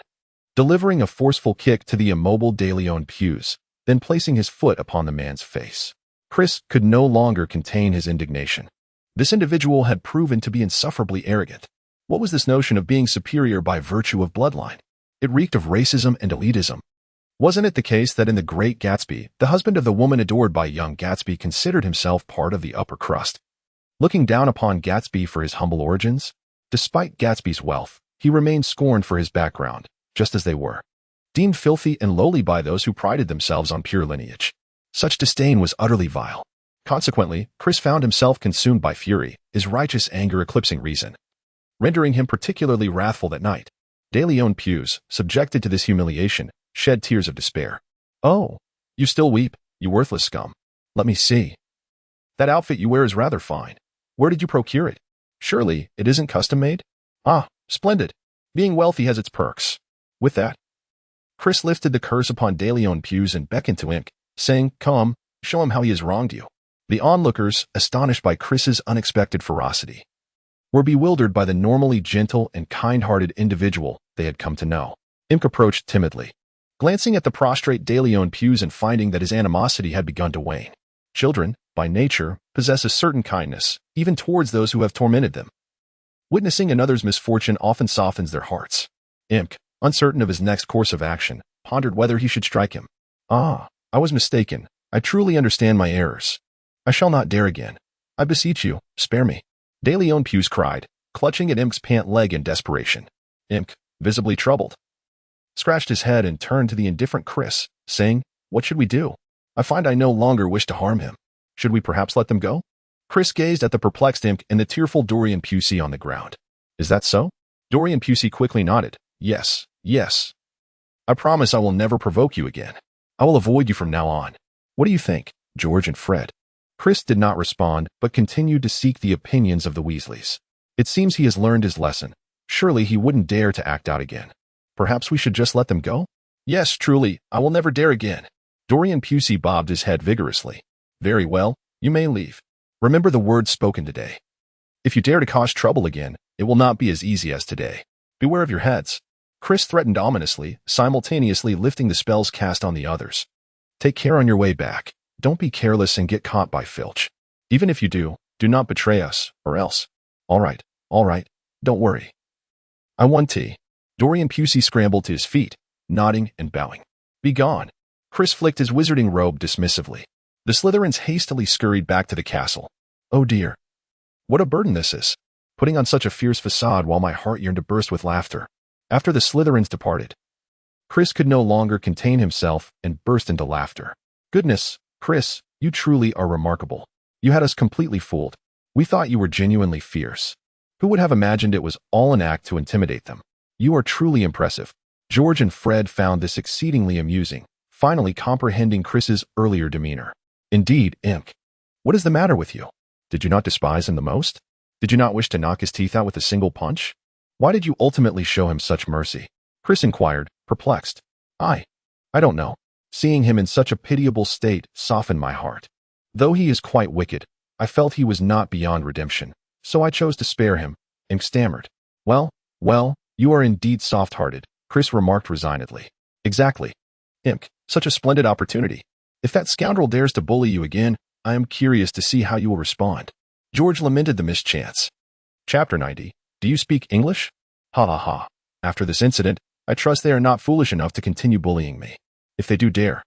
delivering a forceful kick to the immobile De Leon Pusey, then placing his foot upon the man's face. Chris could no longer contain his indignation. This individual had proven to be insufferably arrogant. What was this notion of being superior by virtue of bloodline? It reeked of racism and elitism. Wasn't it the case that in The Great Gatsby, the husband of the woman adored by young Gatsby considered himself part of the upper crust, looking down upon Gatsby for his humble origins? Despite Gatsby's wealth, he remained scorned for his background, just as they were, deemed filthy and lowly by those who prided themselves on pure lineage. Such disdain was utterly vile. Consequently, Chris found himself consumed by fury, his righteous anger eclipsing reason, rendering him particularly wrathful that night. De Leon Pusey, subjected to this humiliation, shed tears of despair. "Oh, you still weep, you worthless scum. Let me see. That outfit you wear is rather fine. Where did you procure it? Surely it isn't custom-made? Ah, splendid. Being wealthy has its perks." With that, Chris lifted the curse upon De Leon Pusey and beckoned to Imk, saying, "Come, show him how he has wronged you." The onlookers, astonished by Chris's unexpected ferocity, were bewildered by the normally gentle and kind-hearted individual they had come to know. Imk approached timidly, glancing at the prostrate De Leon Pusey and finding that his animosity had begun to wane. Children, by nature, possess a certain kindness, even towards those who have tormented them. Witnessing another's misfortune often softens their hearts. Imk, uncertain of his next course of action, pondered whether he should strike him. "Ah, I was mistaken. I truly understand my errors. I shall not dare again. I beseech you, spare me." De Leon Pusey cried, clutching at Imk's pant leg in desperation. Imk, visibly troubled, scratched his head and turned to the indifferent Chris, saying, "What should we do? I find I no longer wish to harm him. Should we perhaps let them go?" Chris gazed at the perplexed Imk and the tearful Dorian Pusey on the ground. "Is that so?" Dorian Pusey quickly nodded. "Yes, yes. I promise I will never provoke you again. I will avoid you from now on. What do you think, George and Fred?" Chris did not respond, but continued to seek the opinions of the Weasleys. "It seems he has learned his lesson. Surely he wouldn't dare to act out again. Perhaps we should just let them go?" "Yes, truly, I will never dare again." Dorian Pusey bobbed his head vigorously. "Very well, you may leave. Remember the words spoken today. If you dare to cause trouble again, it will not be as easy as today. Beware of your heads." Chris threatened ominously, simultaneously lifting the spells cast on the others. "Take care on your way back. Don't be careless and get caught by Filch. Even if you do not betray us, or else." All right, don't worry. "I want tea." Dorian Pusey scrambled to his feet, nodding and bowing. "Be gone." Chris flicked his wizarding robe dismissively. The Slytherins hastily scurried back to the castle. "Oh dear. What a burden this is. Putting on such a fierce facade while my heart yearned to burst with laughter." After the Slytherins departed, Chris could no longer contain himself and burst into laughter. "Goodness, Chris, you truly are remarkable. You had us completely fooled. We thought you were genuinely fierce. Who would have imagined it was all an act to intimidate them? You are truly impressive." George and Fred found this exceedingly amusing, finally comprehending Chris's earlier demeanor. "Indeed, Imk. What is the matter with you? Did you not despise him the most? Did you not wish to knock his teeth out with a single punch? Why did you ultimately show him such mercy?" Chris inquired, perplexed. I don't know. Seeing him in such a pitiable state softened my heart. Though he is quite wicked, I felt he was not beyond redemption, so I chose to spare him." Imk stammered. Well, you are indeed soft-hearted," Chris remarked resignedly. "Exactly. Imk, such a splendid opportunity. If that scoundrel dares to bully you again, I am curious to see how you will respond." George lamented the mischance. Chapter 90. Do you speak English? Ha ha ha. After this incident, I trust they are not foolish enough to continue bullying me. If they do dare.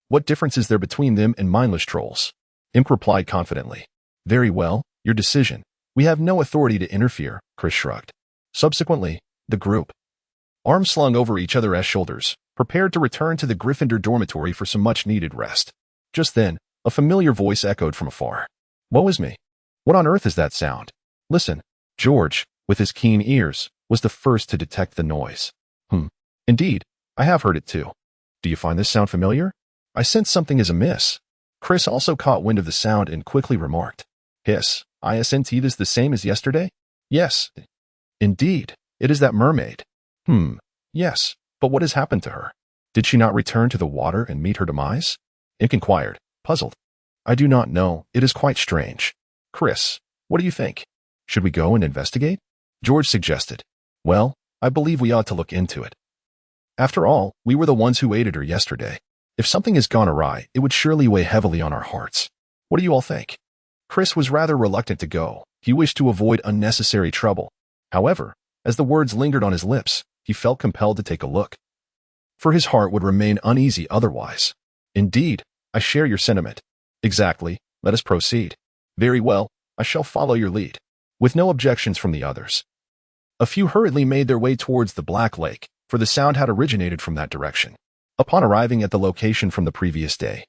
What difference is there between them and mindless trolls? Imk replied confidently. "Very well, your decision. We have no authority to interfere," Chris shrugged. Subsequently, the group, arms slung over each other's shoulders, prepared to return to the Gryffindor dormitory for some much-needed rest. Just then, a familiar voice echoed from afar. "Woe is me. What on earth is that sound?" Listen. George, with his keen ears, was the first to detect the noise. Indeed, I have heard it too. Do you find this sound familiar? I sense something is amiss." Chris also caught wind of the sound and quickly remarked. "Hiss, isn't this the same as yesterday?" "Yes. Indeed, it is that mermaid. Yes, but what has happened to her? Did she not return to the water and meet her demise? Ink inquired, puzzled. I do not know. It is quite strange. Chris, what do you think? Should we go and investigate? George suggested. Well, I believe we ought to look into it. After all, we were the ones who aided her yesterday. If something has gone awry, it would surely weigh heavily on our hearts. What do you all think? Chris was rather reluctant to go. He wished to avoid unnecessary trouble. However, as the words lingered on his lips, he felt compelled to take a look. For his heart would remain uneasy otherwise. Indeed, I share your sentiment. Exactly. Let us proceed. Very well, I shall follow your lead. With no objections from the others. A few hurriedly made their way towards the Black Lake, for the sound had originated from that direction. Upon arriving at the location from the previous day,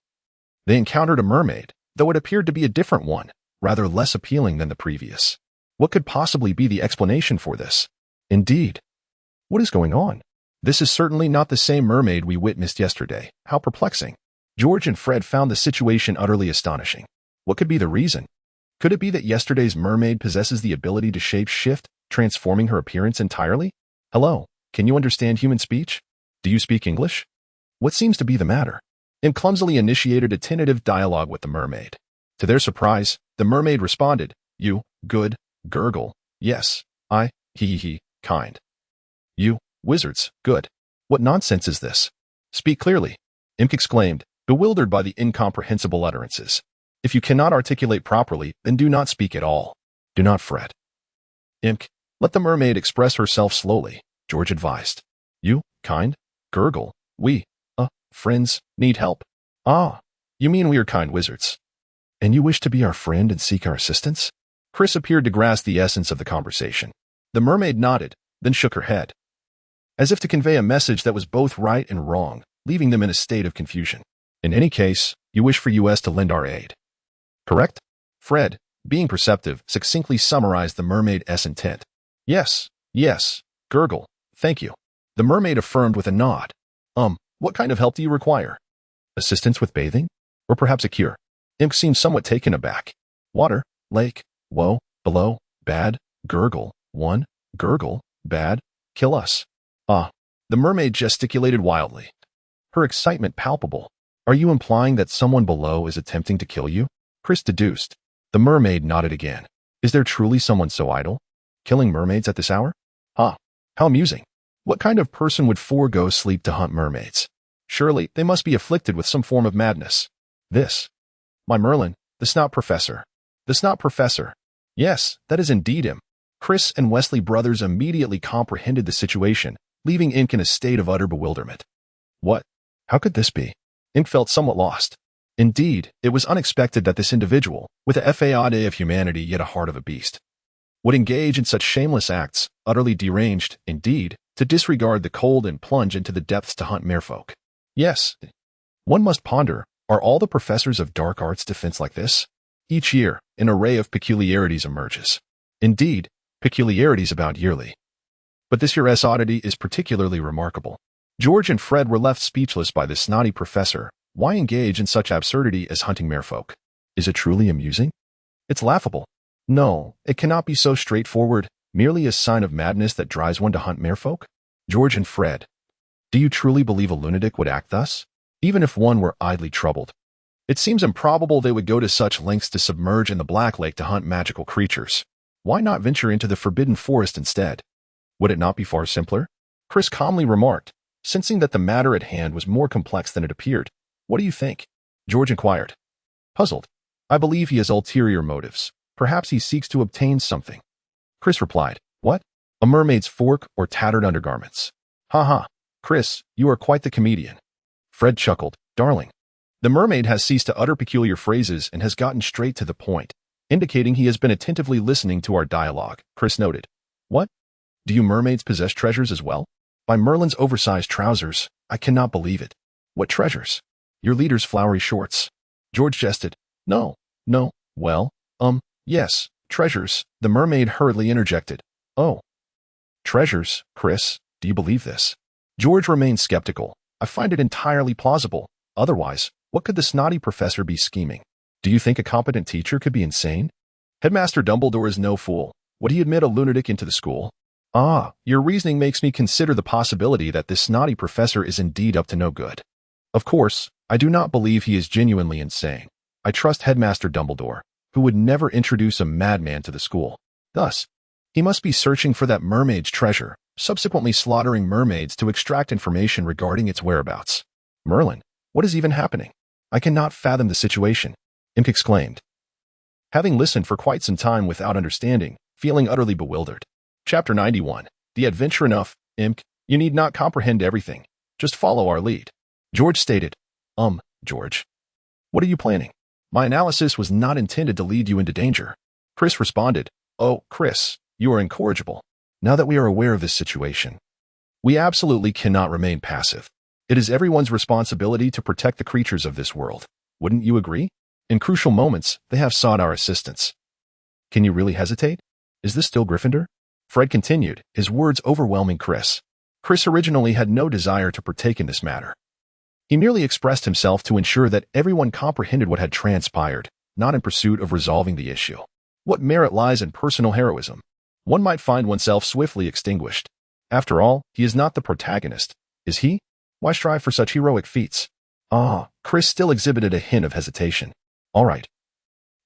they encountered a mermaid, though it appeared to be a different one, rather less appealing than the previous. What could possibly be the explanation for this? Indeed. What is going on? This is certainly not the same mermaid we witnessed yesterday. How perplexing. George and Fred found the situation utterly astonishing. What could be the reason? Could it be that yesterday's mermaid possesses the ability to shape-shift, transforming her appearance entirely? Hello, can you understand human speech? Do you speak English? What seems to be the matter? And clumsily initiated a tentative dialogue with the mermaid. To their surprise, the mermaid responded, You, good, gurgle, yes, I, he, kind. You, wizards, good. What nonsense is this? Speak clearly, Imk exclaimed, bewildered by the incomprehensible utterances. If you cannot articulate properly, then do not speak at all. Do not fret. Imk, let the mermaid express herself slowly, George advised. You, kind, gurgle, we, friends, need help. Ah, you mean we are kind wizards. And you wish to be our friend and seek our assistance? Chris appeared to grasp the essence of the conversation. The mermaid nodded, then shook her head, as if to convey a message that was both right and wrong, leaving them in a state of confusion. In any case, you wish for us to lend our aid. Correct? Fred, being perceptive, succinctly summarized the mermaid's intent. Yes, gurgle, thank you. The mermaid affirmed with a nod. What kind of help do you require? Assistance with bathing? Or perhaps a cure? Imp seemed somewhat taken aback. Water, lake, woe, below, bad, gurgle, one, gurgle, bad, kill us. The mermaid gesticulated wildly, her excitement palpable. Are you implying that someone below is attempting to kill you? Chris deduced. The mermaid nodded again. Is there truly someone so idle? Killing mermaids at this hour? How amusing. What kind of person would forego sleep to hunt mermaids? Surely they must be afflicted with some form of madness. This. My Merlin, the Snot Professor. The Snot Professor. Yes, that is indeed him. Chris and Wesley brothers immediately comprehended the situation, leaving Ink in a state of utter bewilderment. What? How could this be? Ink felt somewhat lost. Indeed, it was unexpected that this individual, with a faade of humanity yet a heart of a beast, would engage in such shameless acts, utterly deranged, indeed, to disregard the cold and plunge into the depths to hunt merfolk. Yes, one must ponder, are all the professors of dark arts defense like this? Each year, an array of peculiarities emerges. Indeed, peculiarities abound yearly. But this year's oddity is particularly remarkable. George and Fred were left speechless by this snotty professor. Why engage in such absurdity as hunting merfolk? Is it truly amusing? It's laughable. No, it cannot be so straightforward, merely a sign of madness that drives one to hunt merfolk? George and Fred, do you truly believe a lunatic would act thus? Even if one were idly troubled. It seems improbable they would go to such lengths to submerge in the Black Lake to hunt magical creatures. Why not venture into the Forbidden Forest instead? Would it not be far simpler? Chris calmly remarked, sensing that the matter at hand was more complex than it appeared. What do you think? George inquired. Puzzled. I believe he has ulterior motives. Perhaps he seeks to obtain something. Chris replied. What? A mermaid's fork or tattered undergarments? Ha. Chris, you are quite the comedian. Fred chuckled. Darling. The mermaid has ceased to utter peculiar phrases and has gotten straight to the point, indicating he has been attentively listening to our dialogue. Chris noted. What? Do you mermaids possess treasures as well? By Merlin's oversized trousers, I cannot believe it. What treasures? Your leader's flowery shorts. George jested. No. Well, yes, treasures. The mermaid hurriedly interjected. Oh. Treasures, Chris, do you believe this? George remained skeptical. I find it entirely plausible. Otherwise, what could the snotty professor be scheming? Do you think a competent teacher could be insane? Headmaster Dumbledore is no fool. Would he admit a lunatic into the school? Ah, your reasoning makes me consider the possibility that this snotty professor is indeed up to no good. Of course, I do not believe he is genuinely insane. I trust Headmaster Dumbledore, who would never introduce a madman to the school. Thus, he must be searching for that mermaid's treasure, subsequently slaughtering mermaids to extract information regarding its whereabouts. Merlin, what is even happening? I cannot fathom the situation, Imk exclaimed. Having listened for quite some time without understanding, feeling utterly bewildered. Chapter 91. The adventure enough, Imk. You need not comprehend everything. Just follow our lead. George stated. George. What are you planning? My analysis was not intended to lead you into danger. Chris responded. Oh, Chris, you are incorrigible. Now that we are aware of this situation, we absolutely cannot remain passive. It is everyone's responsibility to protect the creatures of this world. Wouldn't you agree? In crucial moments, they have sought our assistance. Can you really hesitate? Is this still Gryffindor? Fred continued, his words overwhelming Chris. Chris originally had no desire to partake in this matter. He merely expressed himself to ensure that everyone comprehended what had transpired, not in pursuit of resolving the issue. What merit lies in personal heroism? One might find oneself swiftly extinguished. After all, he is not the protagonist, is he? Why strive for such heroic feats? Chris still exhibited a hint of hesitation. All right.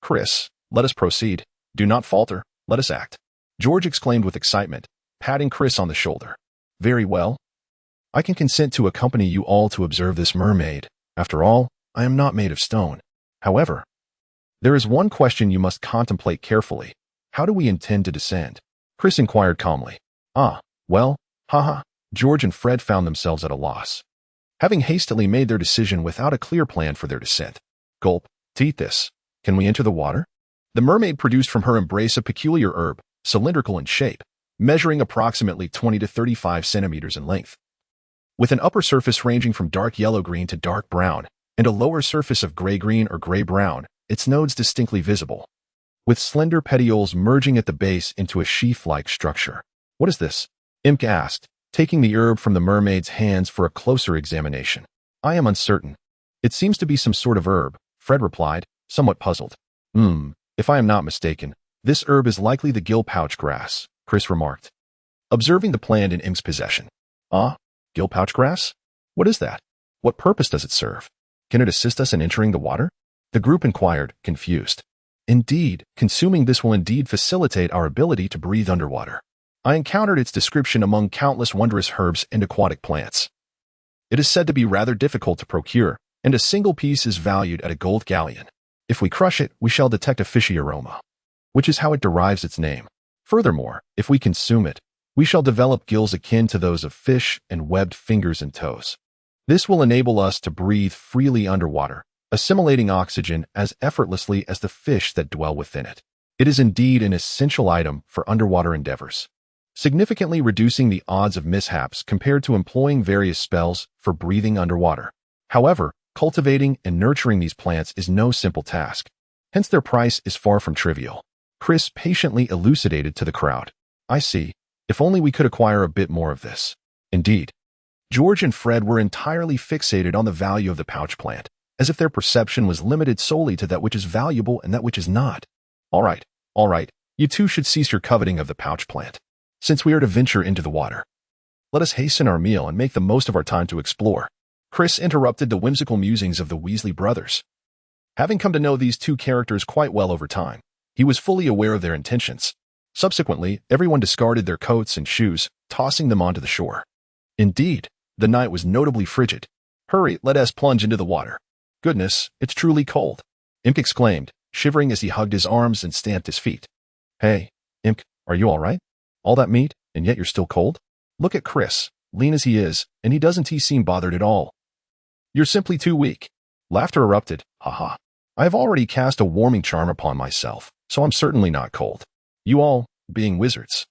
Chris, let us proceed. Do not falter, let us act. George exclaimed with excitement, patting Chris on the shoulder. Very well. I can consent to accompany you all to observe this mermaid. After all, I am not made of stone. However, there is one question you must contemplate carefully. How do we intend to descend? Chris inquired calmly. Well, George and Fred found themselves at a loss, having hastily made their decision without a clear plan for their descent. Gulp, to eat this. Can we enter the water? The mermaid produced from her embrace a peculiar herb, cylindrical in shape, measuring approximately 20 to 35 centimeters in length, with an upper surface ranging from dark yellow-green to dark brown, and a lower surface of gray-green or gray-brown, its nodes distinctly visible, with slender petioles merging at the base into a sheath-like structure. What is this? Imk asked, taking the herb from the mermaid's hands for a closer examination. I am uncertain. It seems to be some sort of herb, Fred replied, somewhat puzzled. If I am not mistaken, this herb is likely the gill-pouch grass, Chris remarked, observing the plant in Imk's possession. Gill-pouch grass? What is that? What purpose does it serve? Can it assist us in entering the water? The group inquired, confused. Indeed, consuming this will indeed facilitate our ability to breathe underwater. I encountered its description among countless wondrous herbs and aquatic plants. It is said to be rather difficult to procure, and a single piece is valued at a gold galleon. If we crush it, we shall detect a fishy aroma, which is how it derives its name. Furthermore, if we consume it, we shall develop gills akin to those of fish and webbed fingers and toes. This will enable us to breathe freely underwater, assimilating oxygen as effortlessly as the fish that dwell within it. It is indeed an essential item for underwater endeavors, significantly reducing the odds of mishaps compared to employing various spells for breathing underwater. However, cultivating and nurturing these plants is no simple task. Hence their price is far from trivial. Chris patiently elucidated to the crowd. I see. If only we could acquire a bit more of this. Indeed. George and Fred were entirely fixated on the value of the pouch plant, as if their perception was limited solely to that which is valuable and that which is not. All right. You two should cease your coveting of the pouch plant, since we are to venture into the water. Let us hasten our meal and make the most of our time to explore. Chris interrupted the whimsical musings of the Weasley brothers. Having come to know these two characters quite well over time, he was fully aware of their intentions. Subsequently, everyone discarded their coats and shoes, tossing them onto the shore. Indeed, the night was notably frigid. Hurry, let us plunge into the water. Goodness, it's truly cold, Imk exclaimed, shivering as he hugged his arms and stamped his feet. Hey, Imk, are you all right? All that meat, and yet you're still cold? Look at Chris, lean as he is, and doesn't he seem bothered at all? You're simply too weak. Laughter erupted. I have already cast a warming charm upon myself, so I'm certainly not cold. You all, being wizards,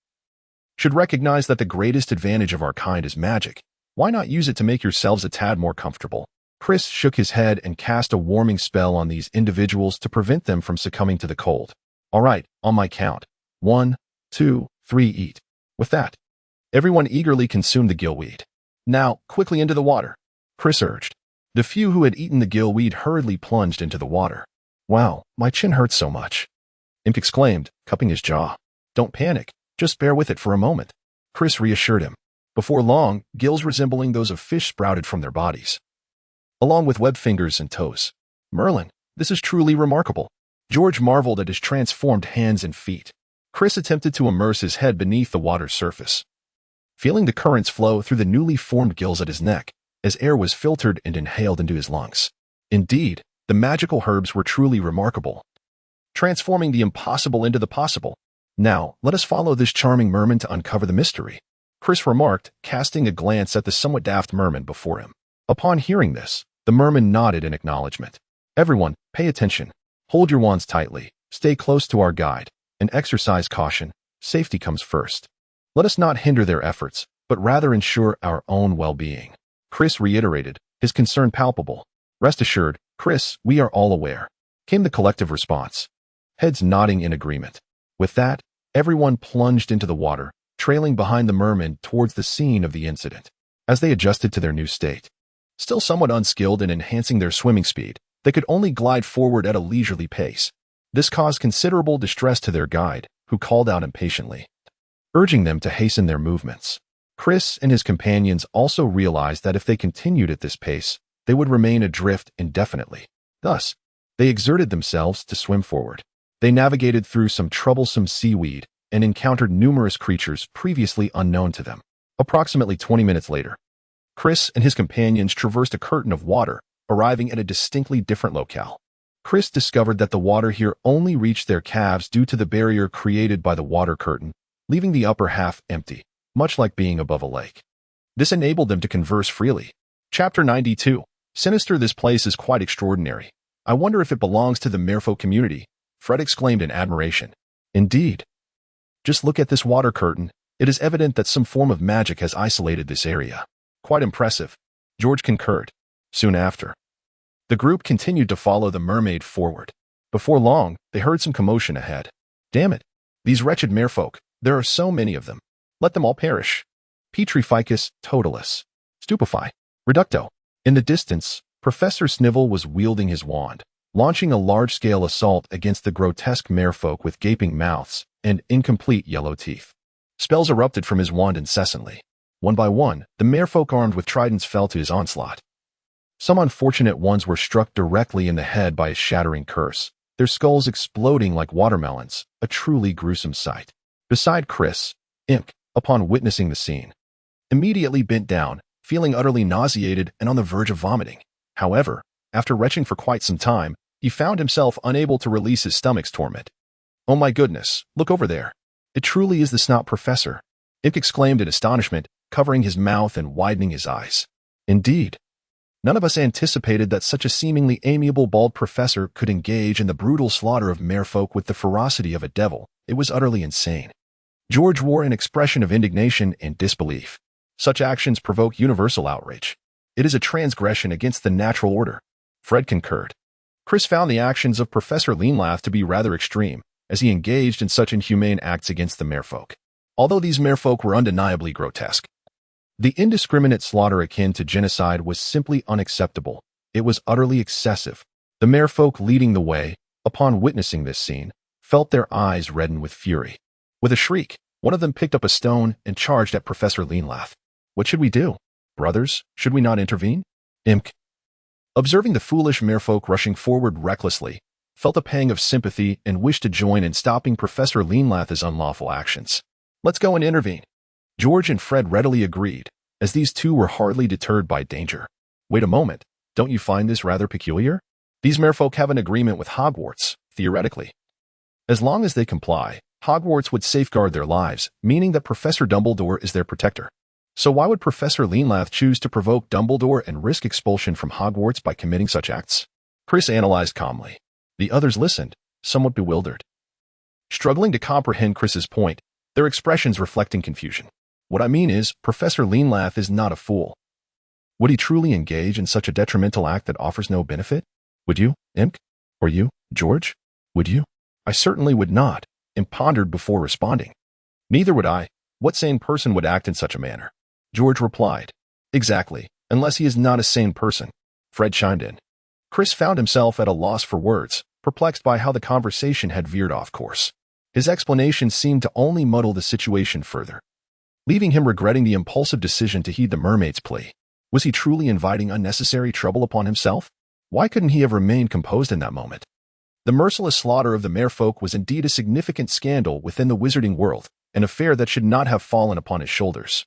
should recognize that the greatest advantage of our kind is magic. Why not use it to make yourselves a tad more comfortable? Chris shook his head and cast a warming spell on these individuals to prevent them from succumbing to the cold. All right, on my count. 1, 2, 3, eat. With that, everyone eagerly consumed the gillweed. Now, quickly into the water, Chris urged. The few who had eaten the gillweed hurriedly plunged into the water. Wow, my chin hurts so much, Imp exclaimed, cupping his jaw. Don't panic, just bear with it for a moment. Chris reassured him. Before long, gills resembling those of fish sprouted from their bodies, along with webbed fingers and toes. Merlin, this is truly remarkable. George marveled at his transformed hands and feet. Chris attempted to immerse his head beneath the water's surface, feeling the currents flow through the newly formed gills at his neck as air was filtered and inhaled into his lungs. Indeed, the magical herbs were truly remarkable, transforming the impossible into the possible. Now, let us follow this charming merman to uncover the mystery, Chris remarked, casting a glance at the somewhat daft merman before him. Upon hearing this, the merman nodded in acknowledgement. Everyone, pay attention. Hold your wands tightly, stay close to our guide, and exercise caution. Safety comes first. Let us not hinder their efforts, but rather ensure our own well-being. Chris reiterated, his concern palpable. Rest assured, Chris, we are all aware, came the collective response, heads nodding in agreement. With that, everyone plunged into the water, trailing behind the merman towards the scene of the incident. As they adjusted to their new state, still somewhat unskilled in enhancing their swimming speed, they could only glide forward at a leisurely pace. This caused considerable distress to their guide, who called out impatiently, urging them to hasten their movements. Chris and his companions also realized that if they continued at this pace, they would remain adrift indefinitely. Thus, they exerted themselves to swim forward. They navigated through some troublesome seaweed and encountered numerous creatures previously unknown to them. Approximately 20 minutes later, Chris and his companions traversed a curtain of water, arriving at a distinctly different locale. Chris discovered that the water here only reached their calves due to the barrier created by the water curtain, leaving the upper half empty, much like being above a lake. This enabled them to converse freely. Chapter 92. Sinister. This place is quite extraordinary. I wonder if it belongs to the merfolk community, Fred exclaimed in admiration. Indeed. Just look at this water curtain. It is evident that some form of magic has isolated this area. Quite impressive, George concurred. Soon after, the group continued to follow the mermaid forward. Before long, they heard some commotion ahead. Damn it! These wretched merfolk, there are so many of them. Let them all perish. Petrificus totalis. Stupefy. Reducto. In the distance, Professor Snivel was wielding his wand, launching a large-scale assault against the grotesque merfolk with gaping mouths and incomplete yellow teeth. Spells erupted from his wand incessantly. One by one, the merfolk armed with tridents fell to his onslaught. Some unfortunate ones were struck directly in the head by a shattering curse, their skulls exploding like watermelons, a truly gruesome sight. Beside Chris, Imp, upon witnessing the scene, immediately bent down, feeling utterly nauseated and on the verge of vomiting. However, after retching for quite some time, he found himself unable to release his stomach's torment. Oh my goodness, look over there. It truly is the Snot Professor, Imp exclaimed in astonishment, covering his mouth and widening his eyes. Indeed. None of us anticipated that such a seemingly amiable bald professor could engage in the brutal slaughter of merfolk with the ferocity of a devil. It was utterly insane. George wore an expression of indignation and disbelief. Such actions provoke universal outrage. It is a transgression against the natural order. Fred concurred. Chris found the actions of Professor Leanlath to be rather extreme, as he engaged in such inhumane acts against the merfolk. Although these merfolk were undeniably grotesque, the indiscriminate slaughter akin to genocide was simply unacceptable. It was utterly excessive. The merfolk leading the way, upon witnessing this scene, felt their eyes redden with fury. With a shriek, one of them picked up a stone and charged at Professor Leanlath. What should we do? Brothers, should we not intervene? Imk, observing the foolish merfolk rushing forward recklessly, felt a pang of sympathy and wished to join in stopping Professor Leanlath's unlawful actions. Let's go and intervene. George and Fred readily agreed, as these two were hardly deterred by danger. Wait a moment, don't you find this rather peculiar? These merfolk have an agreement with Hogwarts, theoretically. As long as they comply, Hogwarts would safeguard their lives, meaning that Professor Dumbledore is their protector. So why would Professor Leanlath choose to provoke Dumbledore and risk expulsion from Hogwarts by committing such acts? Chris analyzed calmly. The others listened, somewhat bewildered, struggling to comprehend Chris's point, their expressions reflecting confusion. What I mean is, Professor Leanlath is not a fool. Would he truly engage in such a detrimental act that offers no benefit? Would you, Imk? Or you, George? Would you? I certainly would not, Imp pondered before responding. Neither would I. What sane person would act in such a manner? George replied. Exactly, unless he is not a sane person. Fred chimed in. Chris found himself at a loss for words, perplexed by how the conversation had veered off course. His explanation seemed to only muddle the situation further. leaving him regretting the impulsive decision to heed the mermaid's plea. Was he truly inviting unnecessary trouble upon himself? Why couldn't he have remained composed in that moment? The merciless slaughter of the merfolk was indeed a significant scandal within the wizarding world, an affair that should not have fallen upon his shoulders.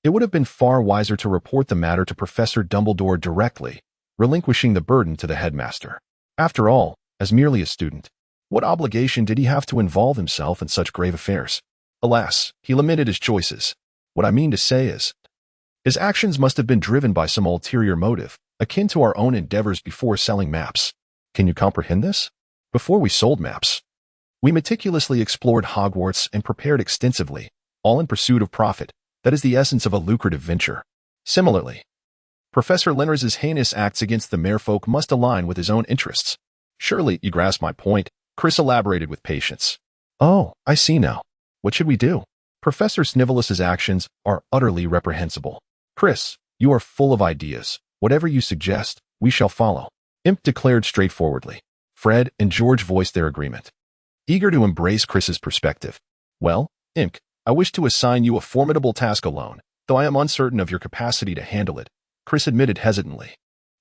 It would have been far wiser to report the matter to Professor Dumbledore directly, relinquishing the burden to the headmaster. After all, as merely a student, what obligation did he have to involve himself in such grave affairs? Alas, he lamented his choices. What I mean to say is, his actions must have been driven by some ulterior motive, akin to our own endeavors before selling maps. Can you comprehend this? Before we sold maps, we meticulously explored Hogwarts and prepared extensively, all in pursuit of profit. That is the essence of a lucrative venture. Similarly, Professor Linners's heinous acts against the merfolk must align with his own interests. Surely you grasp my point, Chris elaborated with patience. Oh, I see now. What should we do? Professor Snivelus's actions are utterly reprehensible. Chris, you are full of ideas. Whatever you suggest, we shall follow. Imp declared straightforwardly. Fred and George voiced their agreement, eager to embrace Chris's perspective. Well, Imp, I wish to assign you a formidable task alone, though I am uncertain of your capacity to handle it, Chris admitted hesitantly.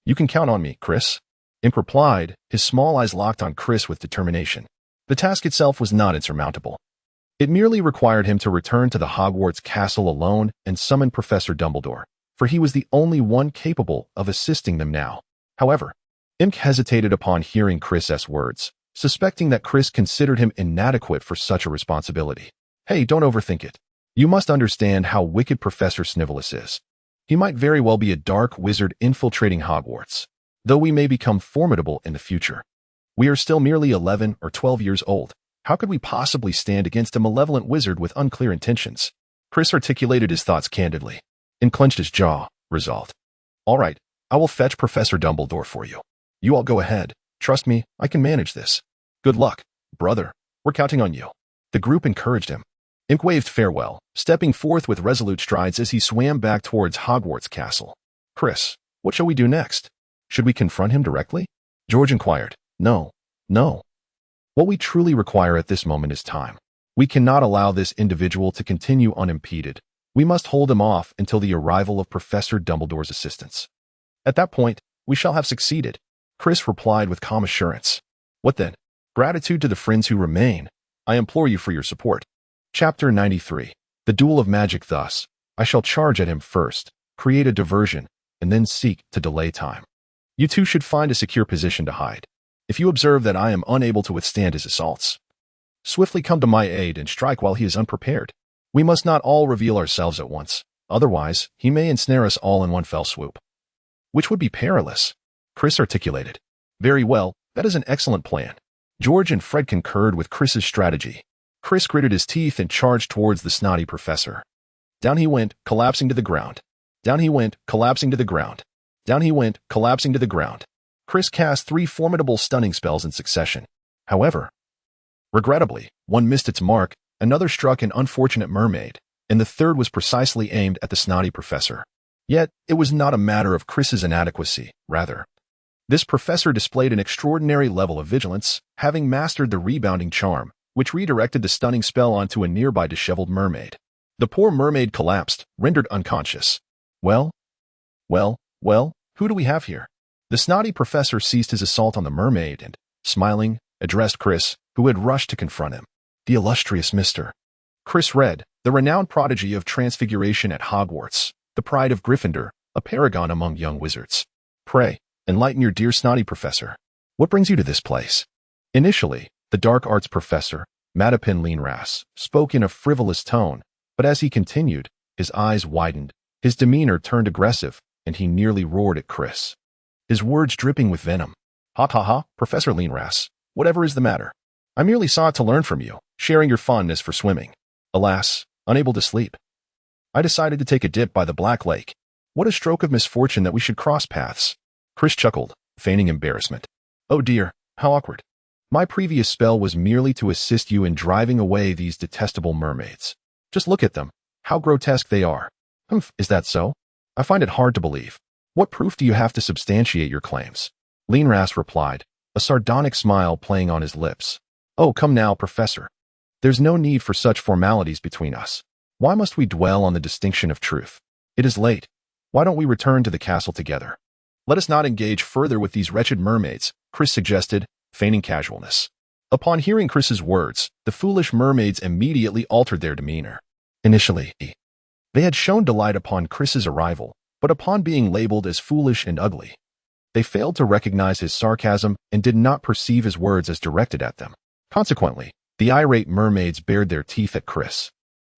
You can count on me, Chris. Imp replied, his small eyes locked on Chris with determination. The task itself was not insurmountable. It merely required him to return to the Hogwarts castle alone and summon Professor Dumbledore, for he was the only one capable of assisting them now. However, Imp hesitated upon hearing Chris's words, suspecting that Chris considered him inadequate for such a responsibility. Hey, don't overthink it. You must understand how wicked Professor Snivelus is. He might very well be a dark wizard infiltrating Hogwarts, though we may become formidable in the future. We are still merely 11 or 12 years old. How could we possibly stand against a malevolent wizard with unclear intentions? Chris articulated his thoughts candidly and clenched his jaw, resolved. All right, I will fetch Professor Dumbledore for you. You all go ahead. Trust me, I can manage this. Good luck, brother. We're counting on you. The group encouraged him. Imp waved farewell, stepping forth with resolute strides as he swam back towards Hogwarts Castle. Chris, what shall we do next? Should we confront him directly? George inquired. No. What we truly require at this moment is time. We cannot allow this individual to continue unimpeded. We must hold him off until the arrival of Professor Dumbledore's assistance. At that point, we shall have succeeded, Chris replied with calm assurance. What then? Gratitude to the friends who remain. I implore you for your support. Chapter 93. The Duel of Magic. Thus, I shall charge at him first, create a diversion, and then seek to delay time. You two should find a secure position to hide. If you observe that I am unable to withstand his assaults, swiftly come to my aid and strike while he is unprepared. We must not all reveal ourselves at once, otherwise he may ensnare us all in one fell swoop. Which would be perilous, Chris articulated. Very well, that is an excellent plan. George and Fred concurred with Chris's strategy. Chris gritted his teeth and charged towards the snotty professor. Down he went, collapsing to the ground. Down he went, collapsing to the ground. Down he went, collapsing to the ground. Chris cast 3 formidable stunning spells in succession. However, regrettably, one missed its mark, another struck an unfortunate mermaid, and the third was precisely aimed at the snotty professor. Yet, it was not a matter of Chris's inadequacy, rather. This professor displayed an extraordinary level of vigilance, having mastered the rebounding charm, which redirected the stunning spell onto a nearby disheveled mermaid. The poor mermaid collapsed, rendered unconscious. Well, who do we have here? The snotty professor ceased his assault on the mermaid and, smiling, addressed Chris, who had rushed to confront him. The illustrious Mr. Chris Red, the renowned prodigy of transfiguration at Hogwarts, the pride of Gryffindor, a paragon among young wizards. Pray, enlighten your dear snotty professor. What brings you to this place? Initially, the dark arts professor, Madapin Leanras, spoke in a frivolous tone, but as he continued, his eyes widened, his demeanor turned aggressive, and he nearly roared at Chris, his words dripping with venom. Ha, Professor Leanras, whatever is the matter? I merely sought to learn from you, sharing your fondness for swimming. Alas, unable to sleep, I decided to take a dip by the Black Lake. What a stroke of misfortune that we should cross paths. Chris chuckled, feigning embarrassment. Oh dear, how awkward. My previous spell was merely to assist you in driving away these detestable mermaids. Just look at them. How grotesque they are. Humph, is that so? I find it hard to believe. What proof do you have to substantiate your claims? Leanras replied, a sardonic smile playing on his lips. Oh, come now, Professor. There's no need for such formalities between us. Why must we dwell on the distinction of truth? It is late. Why don't we return to the castle together? Let us not engage further with these wretched mermaids, Chris suggested, feigning casualness. Upon hearing Chris's words, the foolish mermaids immediately altered their demeanor. Initially, they had shown delight upon Chris's arrival, but upon being labeled as foolish and ugly, they failed to recognize his sarcasm and did not perceive his words as directed at them. Consequently, the irate mermaids bared their teeth at Chris,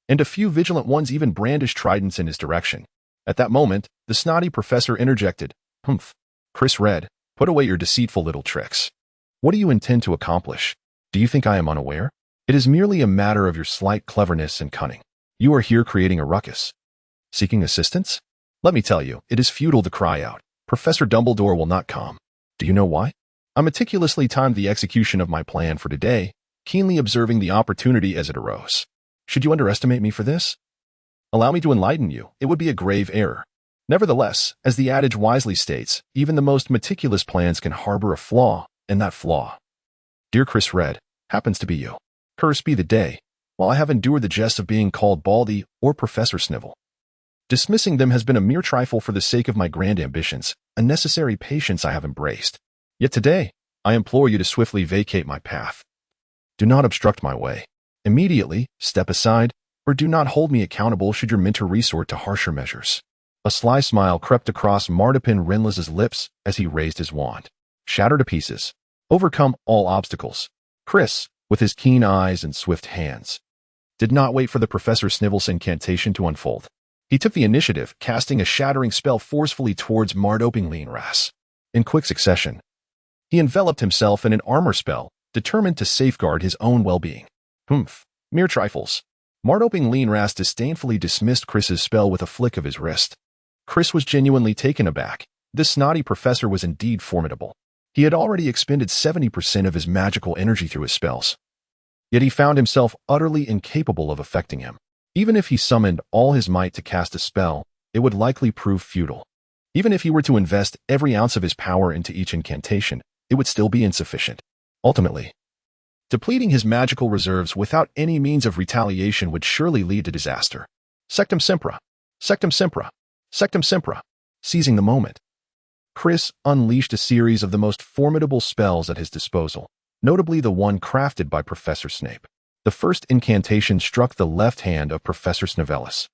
and a few vigilant ones even brandished tridents in his direction. At that moment, the snotty professor interjected, "Humph." Chris read, "Put away your deceitful little tricks. What do you intend to accomplish? Do you think I am unaware? It is merely a matter of your slight cleverness and cunning. You are here creating a ruckus. Seeking assistance? Let me tell you, it is futile to cry out. Professor Dumbledore will not come. Do you know why? I meticulously timed the execution of my plan for today, keenly observing the opportunity as it arose. Should you underestimate me for this? Allow me to enlighten you. It would be a grave error. Nevertheless, as the adage wisely states, even the most meticulous plans can harbor a flaw, and that flaw, dear Chris read, happens to be you. Cursed be the day, while I have endured the jest of being called Baldy or Professor Snivel. Dismissing them has been a mere trifle for the sake of my grand ambitions, a necessary patience I have embraced. Yet today, I implore you to swiftly vacate my path. Do not obstruct my way. Immediately, step aside, or do not hold me accountable should your mentor resort to harsher measures. A sly smile crept across Martipin Renless's lips as he raised his wand. Shattered to pieces. Overcome all obstacles. Chris, with his keen eyes and swift hands, did not wait for the Professor Snivel's incantation to unfold. He took the initiative, casting a shattering spell forcefully towards Martoping Lienras. In quick succession, he enveloped himself in an armor spell, determined to safeguard his own well-being. Humph, mere trifles. Martoping Lienras disdainfully dismissed Chris's spell with a flick of his wrist. Chris was genuinely taken aback. This snotty professor was indeed formidable. He had already expended 70% of his magical energy through his spells. Yet he found himself utterly incapable of affecting him. Even if he summoned all his might to cast a spell, it would likely prove futile. Even if he were to invest every ounce of his power into each incantation, it would still be insufficient. Ultimately, depleting his magical reserves without any means of retaliation would surely lead to disaster. Sectum Sempra! Sectum Sempra! Sectum Sempra! Seizing the moment, Chris unleashed a series of the most formidable spells at his disposal, notably the one crafted by Professor Snape. The first incantation struck the left hand of Professor Snivelis,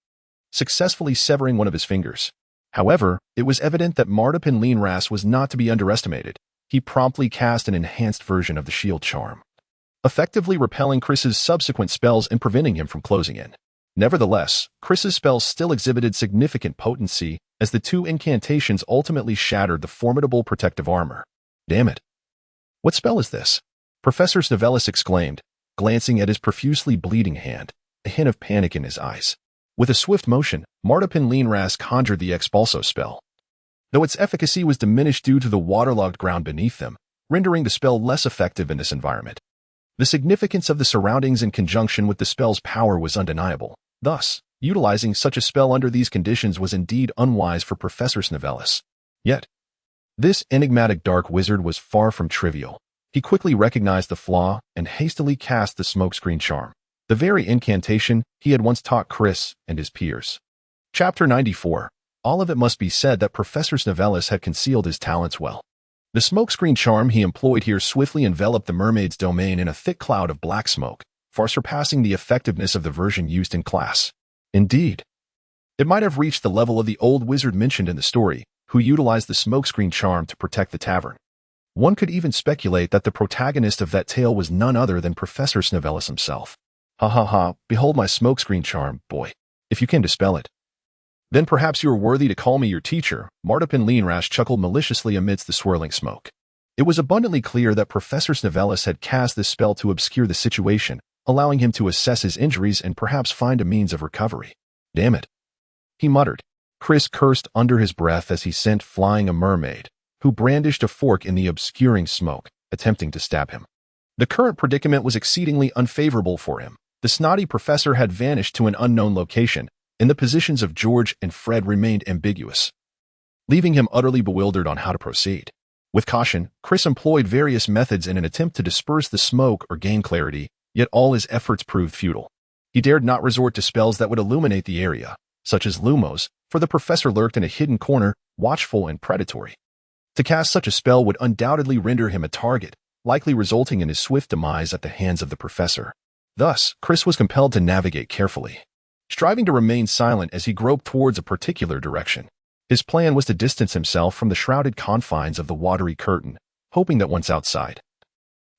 successfully severing one of his fingers. However, it was evident that Martopin Lienras was not to be underestimated. He promptly cast an enhanced version of the shield charm, effectively repelling Chris's subsequent spells and preventing him from closing in. Nevertheless, Chris's spells still exhibited significant potency as the two incantations ultimately shattered the formidable protective armor. Damn it. What spell is this? Professor Snivelis exclaimed, glancing at his profusely bleeding hand, a hint of panic in his eyes. With a swift motion, Martopin Lienras conjured the Expulso spell, though its efficacy was diminished due to the waterlogged ground beneath them, rendering the spell less effective in this environment. The significance of the surroundings in conjunction with the spell's power was undeniable. Thus, utilizing such a spell under these conditions was indeed unwise for Professor Snivelis. Yet, this enigmatic dark wizard was far from trivial. He quickly recognized the flaw and hastily cast the smokescreen charm, the very incantation he had once taught Chris and his peers. Chapter 94. All of it must be said that Professor Snivelis had concealed his talents well. The smokescreen charm he employed here swiftly enveloped the mermaid's domain in a thick cloud of black smoke, far surpassing the effectiveness of the version used in class. Indeed, it might have reached the level of the old wizard mentioned in the story, who utilized the smokescreen charm to protect the tavern. One could even speculate that the protagonist of that tale was none other than Professor Snivelis himself. Ha ha ha, behold my smokescreen charm, boy, if you can dispel it. Then perhaps you are worthy to call me your teacher, Martopin Lienras chuckled maliciously amidst the swirling smoke. It was abundantly clear that Professor Snivelis had cast this spell to obscure the situation, allowing him to assess his injuries and perhaps find a means of recovery. Damn it, he muttered. Chris cursed under his breath as he sent flying a mermaid, who brandished a fork in the obscuring smoke, attempting to stab him. The current predicament was exceedingly unfavorable for him. The snotty professor had vanished to an unknown location, and the positions of George and Fred remained ambiguous, leaving him utterly bewildered on how to proceed. With caution, Chris employed various methods in an attempt to disperse the smoke or gain clarity, yet all his efforts proved futile. He dared not resort to spells that would illuminate the area, such as lumos, for the professor lurked in a hidden corner, watchful and predatory. To cast such a spell would undoubtedly render him a target, likely resulting in his swift demise at the hands of the professor. Thus, Chris was compelled to navigate carefully, striving to remain silent as he groped towards a particular direction. His plan was to distance himself from the shrouded confines of the watery curtain, hoping that once outside,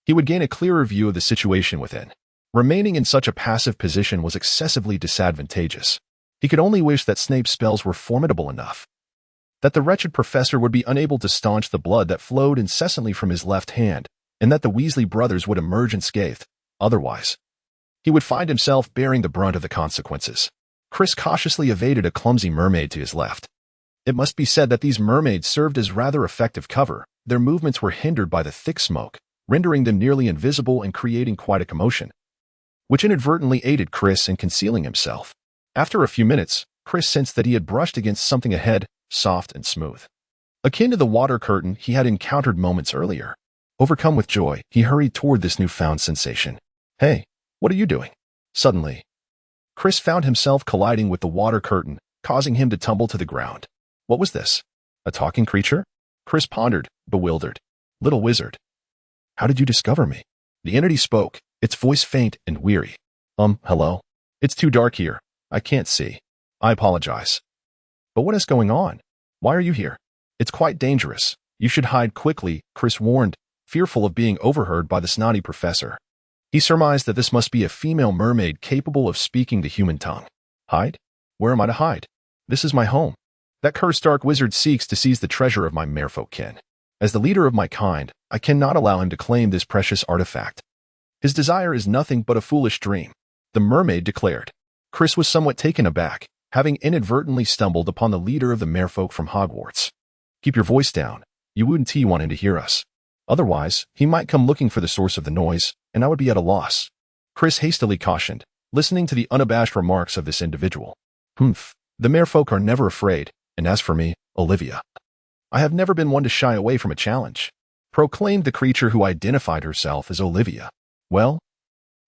he would gain a clearer view of the situation within. Remaining in such a passive position was excessively disadvantageous. He could only wish that Snape's spells were formidable enough, that the wretched professor would be unable to staunch the blood that flowed incessantly from his left hand, and that the Weasley brothers would emerge unscathed. Otherwise, he would find himself bearing the brunt of the consequences. Chris cautiously evaded a clumsy mermaid to his left. It must be said that these mermaids served as rather effective cover. Their movements were hindered by the thick smoke, rendering them nearly invisible and creating quite a commotion, which inadvertently aided Chris in concealing himself. After a few minutes, Chris sensed that he had brushed against something ahead, soft and smooth, akin to the water curtain he had encountered moments earlier. Overcome with joy, he hurried toward this newfound sensation. "Hey, what are you doing?" Suddenly, Chris found himself colliding with the water curtain, causing him to tumble to the ground. What was this? A talking creature? Chris pondered, bewildered. "Little wizard, how did you discover me?" The entity spoke, its voice faint and weary. Hello? It's too dark here. I can't see. I apologize. But what is going on? Why are you here? It's quite dangerous. You should hide quickly," Chris warned, fearful of being overheard by the snotty professor. He surmised that this must be a female mermaid capable of speaking the human tongue. "Hide? Where am I to hide? This is my home. That cursed dark wizard seeks to seize the treasure of my merfolk kin. As the leader of my kind, I cannot allow him to claim this precious artifact. His desire is nothing but a foolish dream," the mermaid declared. Chris was somewhat taken aback, having inadvertently stumbled upon the leader of the merfolk from Hogwarts. "Keep your voice down. You wouldn't want him to hear us. Otherwise, he might come looking for the source of the noise, and I would be at a loss," Chris hastily cautioned, listening to the unabashed remarks of this individual. The merfolk are never afraid, and as for me, Olivia, I have never been one to shy away from a challenge," proclaimed the creature who identified herself as Olivia. "Well,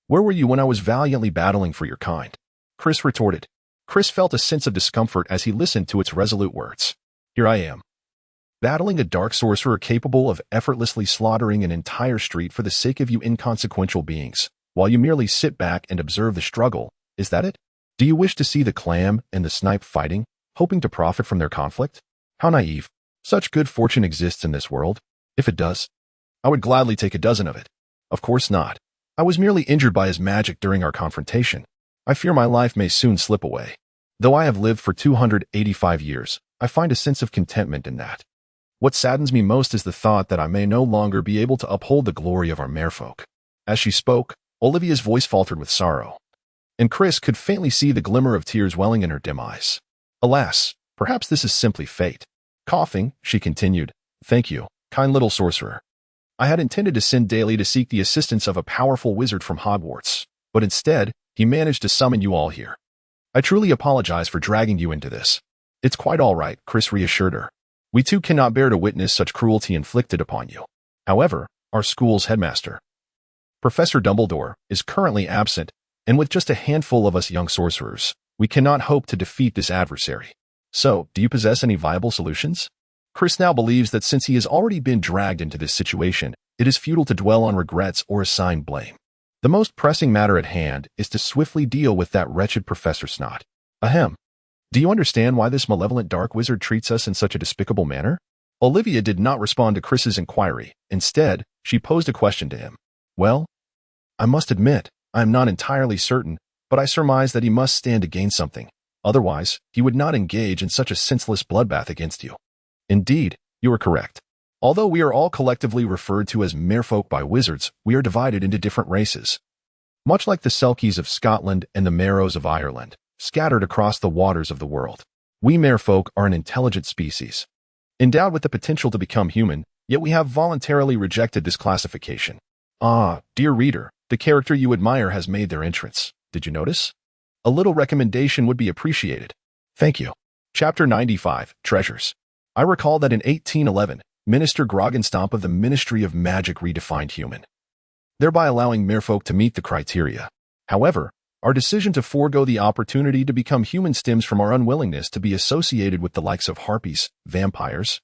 where were you when I was valiantly battling for your kind?" Chris retorted. Chris felt a sense of discomfort as he listened to its resolute words. "Here I am, battling a dark sorcerer capable of effortlessly slaughtering an entire street for the sake of you inconsequential beings, while you merely sit back and observe the struggle. Is that it? Do you wish to see the clam and the snipe fighting, hoping to profit from their conflict? How naive. Such good fortune exists in this world. If it does, I would gladly take a dozen of it. Of course not. I was merely injured by his magic during our confrontation. I fear my life may soon slip away. Though I have lived for 285 years, I find a sense of contentment in that. What saddens me most is the thought that I may no longer be able to uphold the glory of our merfolk." As she spoke, Olivia's voice faltered with sorrow, and Chris could faintly see the glimmer of tears welling in her dim eyes. "Alas, perhaps this is simply fate." Coughing, she continued, "Thank you, kind little sorcerer. I had intended to send daily to seek the assistance of a powerful wizard from Hogwarts, but instead, he managed to summon you all here. I truly apologize for dragging you into this." "It's quite all right," Chris reassured her. "We too cannot bear to witness such cruelty inflicted upon you. However, our school's headmaster, Professor Dumbledore, is currently absent, and with just a handful of us young sorcerers, we cannot hope to defeat this adversary. So, do you possess any viable solutions?" Chris now believes that since he has already been dragged into this situation, it is futile to dwell on regrets or assign blame. The most pressing matter at hand is to swiftly deal with that wretched Professor Snot. Ahem. Do you understand why this malevolent dark wizard treats us in such a despicable manner? Olivia did not respond to Chris's inquiry. Instead, she posed a question to him. "Well, I must admit, I am not entirely certain, but I surmise that he must stand to gain something. Otherwise, he would not engage in such a senseless bloodbath against you." "Indeed, you are correct. Although we are all collectively referred to as merfolk by wizards, we are divided into different races. Much like the Selkies of Scotland and the Marrows of Ireland, scattered across the waters of the world, we merfolk are an intelligent species, endowed with the potential to become human, yet we have voluntarily rejected this classification. Ah, dear reader, the character you admire has made their entrance. Did you notice? A little recommendation would be appreciated. Thank you. Chapter 95, Treasures. I recall that in 1811, Minister Groggenstomp of the Ministry of Magic redefined human, thereby allowing merfolk to meet the criteria. However, Our decision to forego the opportunity to become human stems from our unwillingness to be associated with the likes of harpies, vampires,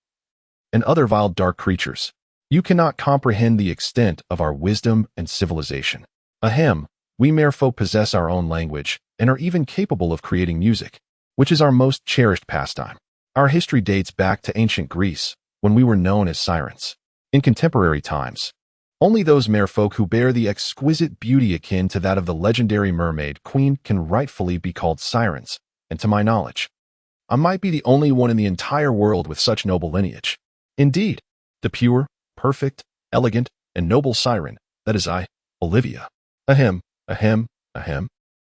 and other vile dark creatures. You cannot comprehend the extent of our wisdom and civilization. Ahem, we merfolk possess our own language and are even capable of creating music, which is our most cherished pastime. Our history dates back to ancient Greece, when we were known as sirens. In contemporary times, only those merfolk who bear the exquisite beauty akin to that of the legendary mermaid queen can rightfully be called sirens, and to my knowledge, I might be the only one in the entire world with such noble lineage. Indeed, the pure, perfect, elegant, and noble siren, that is I, Olivia. Ahem, ahem, ahem.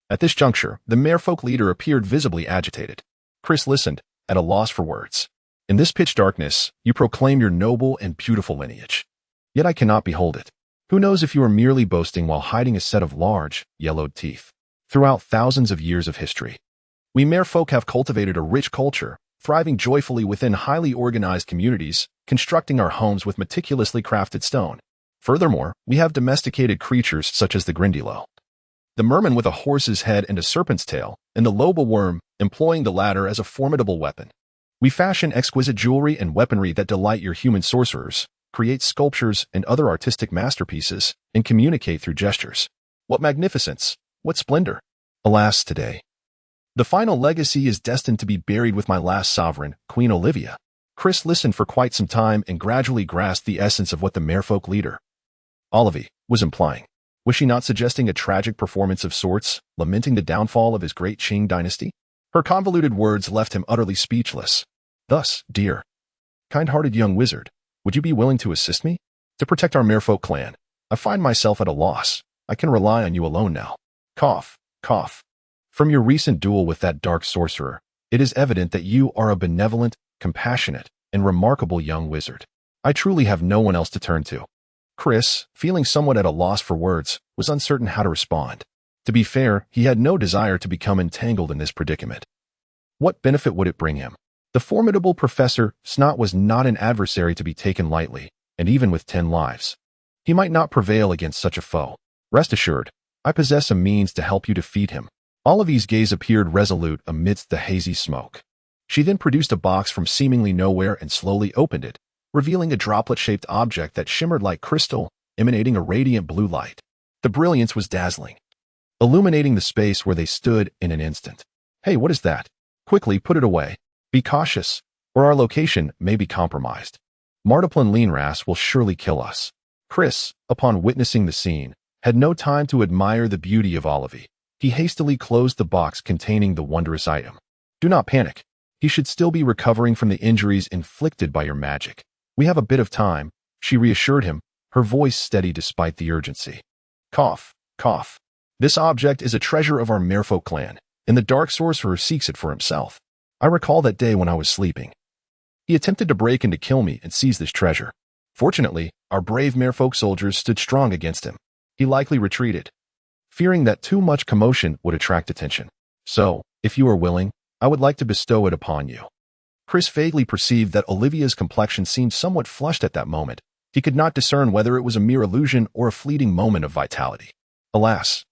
At this juncture, the merfolk leader appeared visibly agitated. Chris listened, at a loss for words. In this pitch darkness, you proclaim your noble and beautiful lineage. Yet I cannot behold it. Who knows if you are merely boasting while hiding a set of large, yellowed teeth? Throughout thousands of years of history, we merfolk have cultivated a rich culture, thriving joyfully within highly organized communities, constructing our homes with meticulously crafted stone. Furthermore, we have domesticated creatures such as the grindilo, the merman with a horse's head and a serpent's tail, and the loba worm, employing the latter as a formidable weapon. We fashion exquisite jewelry and weaponry that delight your human sorcerers, create sculptures and other artistic masterpieces, and communicate through gestures. What magnificence! What splendor! Alas, today, the final legacy is destined to be buried with my last sovereign, Queen Olivia. Chris listened for quite some time and gradually grasped the essence of what the merfolk leader, Olivia, was implying. Was she not suggesting a tragic performance of sorts, lamenting the downfall of his great Qing dynasty? Her convoluted words left him utterly speechless. Thus, dear, kind-hearted young wizard, would you be willing to assist me? To protect our merfolk clan, I find myself at a loss. I can rely on you alone now. Cough, cough. From your recent duel with that dark sorcerer, it is evident that you are a benevolent, compassionate, and remarkable young wizard. I truly have no one else to turn to. Chris, feeling somewhat at a loss for words, was uncertain how to respond. To be fair, he had no desire to become entangled in this predicament. What benefit would it bring him? The formidable Professor Snot was not an adversary to be taken lightly, and even with 10 lives, he might not prevail against such a foe. Rest assured, I possess a means to help you defeat him. Olivia's gaze appeared resolute amidst the hazy smoke. She then produced a box from seemingly nowhere and slowly opened it, revealing a droplet-shaped object that shimmered like crystal, emanating a radiant blue light. The brilliance was dazzling, illuminating the space where they stood in an instant. Hey, what is that? Quickly put it away. Be cautious, or our location may be compromised. Martiplan Leanras will surely kill us. Chris, upon witnessing the scene, had no time to admire the beauty of Olivia. He hastily closed the box containing the wondrous item. Do not panic. He should still be recovering from the injuries inflicted by your magic. We have a bit of time, she reassured him, her voice steady despite the urgency. Cough, cough. This object is a treasure of our merfolk clan, and the dark sorcerer seeks it for himself. I recall that day when I was sleeping. He attempted to break in to kill me and seize this treasure. Fortunately, our brave merfolk soldiers stood strong against him. He likely retreated, fearing that too much commotion would attract attention. So, if you are willing, I would like to bestow it upon you. Chris vaguely perceived that Olivia's complexion seemed somewhat flushed at that moment. He could not discern whether it was a mere illusion or a fleeting moment of vitality. Alas,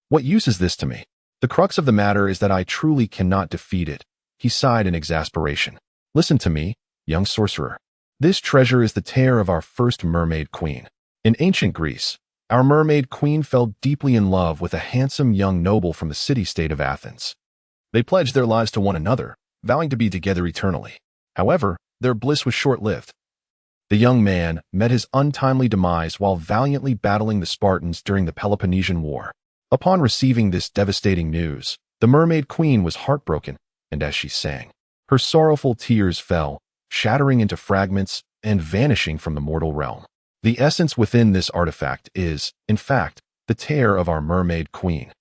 what use is this to me? The crux of the matter is that I truly cannot defeat it. He sighed in exasperation. Listen to me, young sorcerer. This treasure is the tale of our first mermaid queen. In ancient Greece, our mermaid queen fell deeply in love with a handsome young noble from the city-state of Athens. They pledged their lives to one another, vowing to be together eternally. However, their bliss was short-lived. The young man met his untimely demise while valiantly battling the Spartans during the Peloponnesian War. Upon receiving this devastating news, the mermaid queen was heartbroken, and as she sang, her sorrowful tears fell, shattering into fragments and vanishing from the mortal realm. The essence within this artifact is, in fact, the tale of our mermaid queen.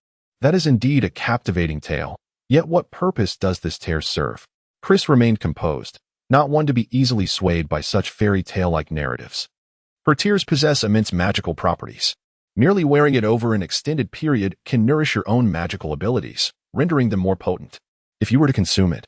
That is indeed a captivating tale, yet what purpose does this tale serve? Chris remained composed, not one to be easily swayed by such fairy tale-like narratives. Her tears possess immense magical properties. Merely wearing it over an extended period can nourish your own magical abilities, rendering them more potent. If you were to consume it,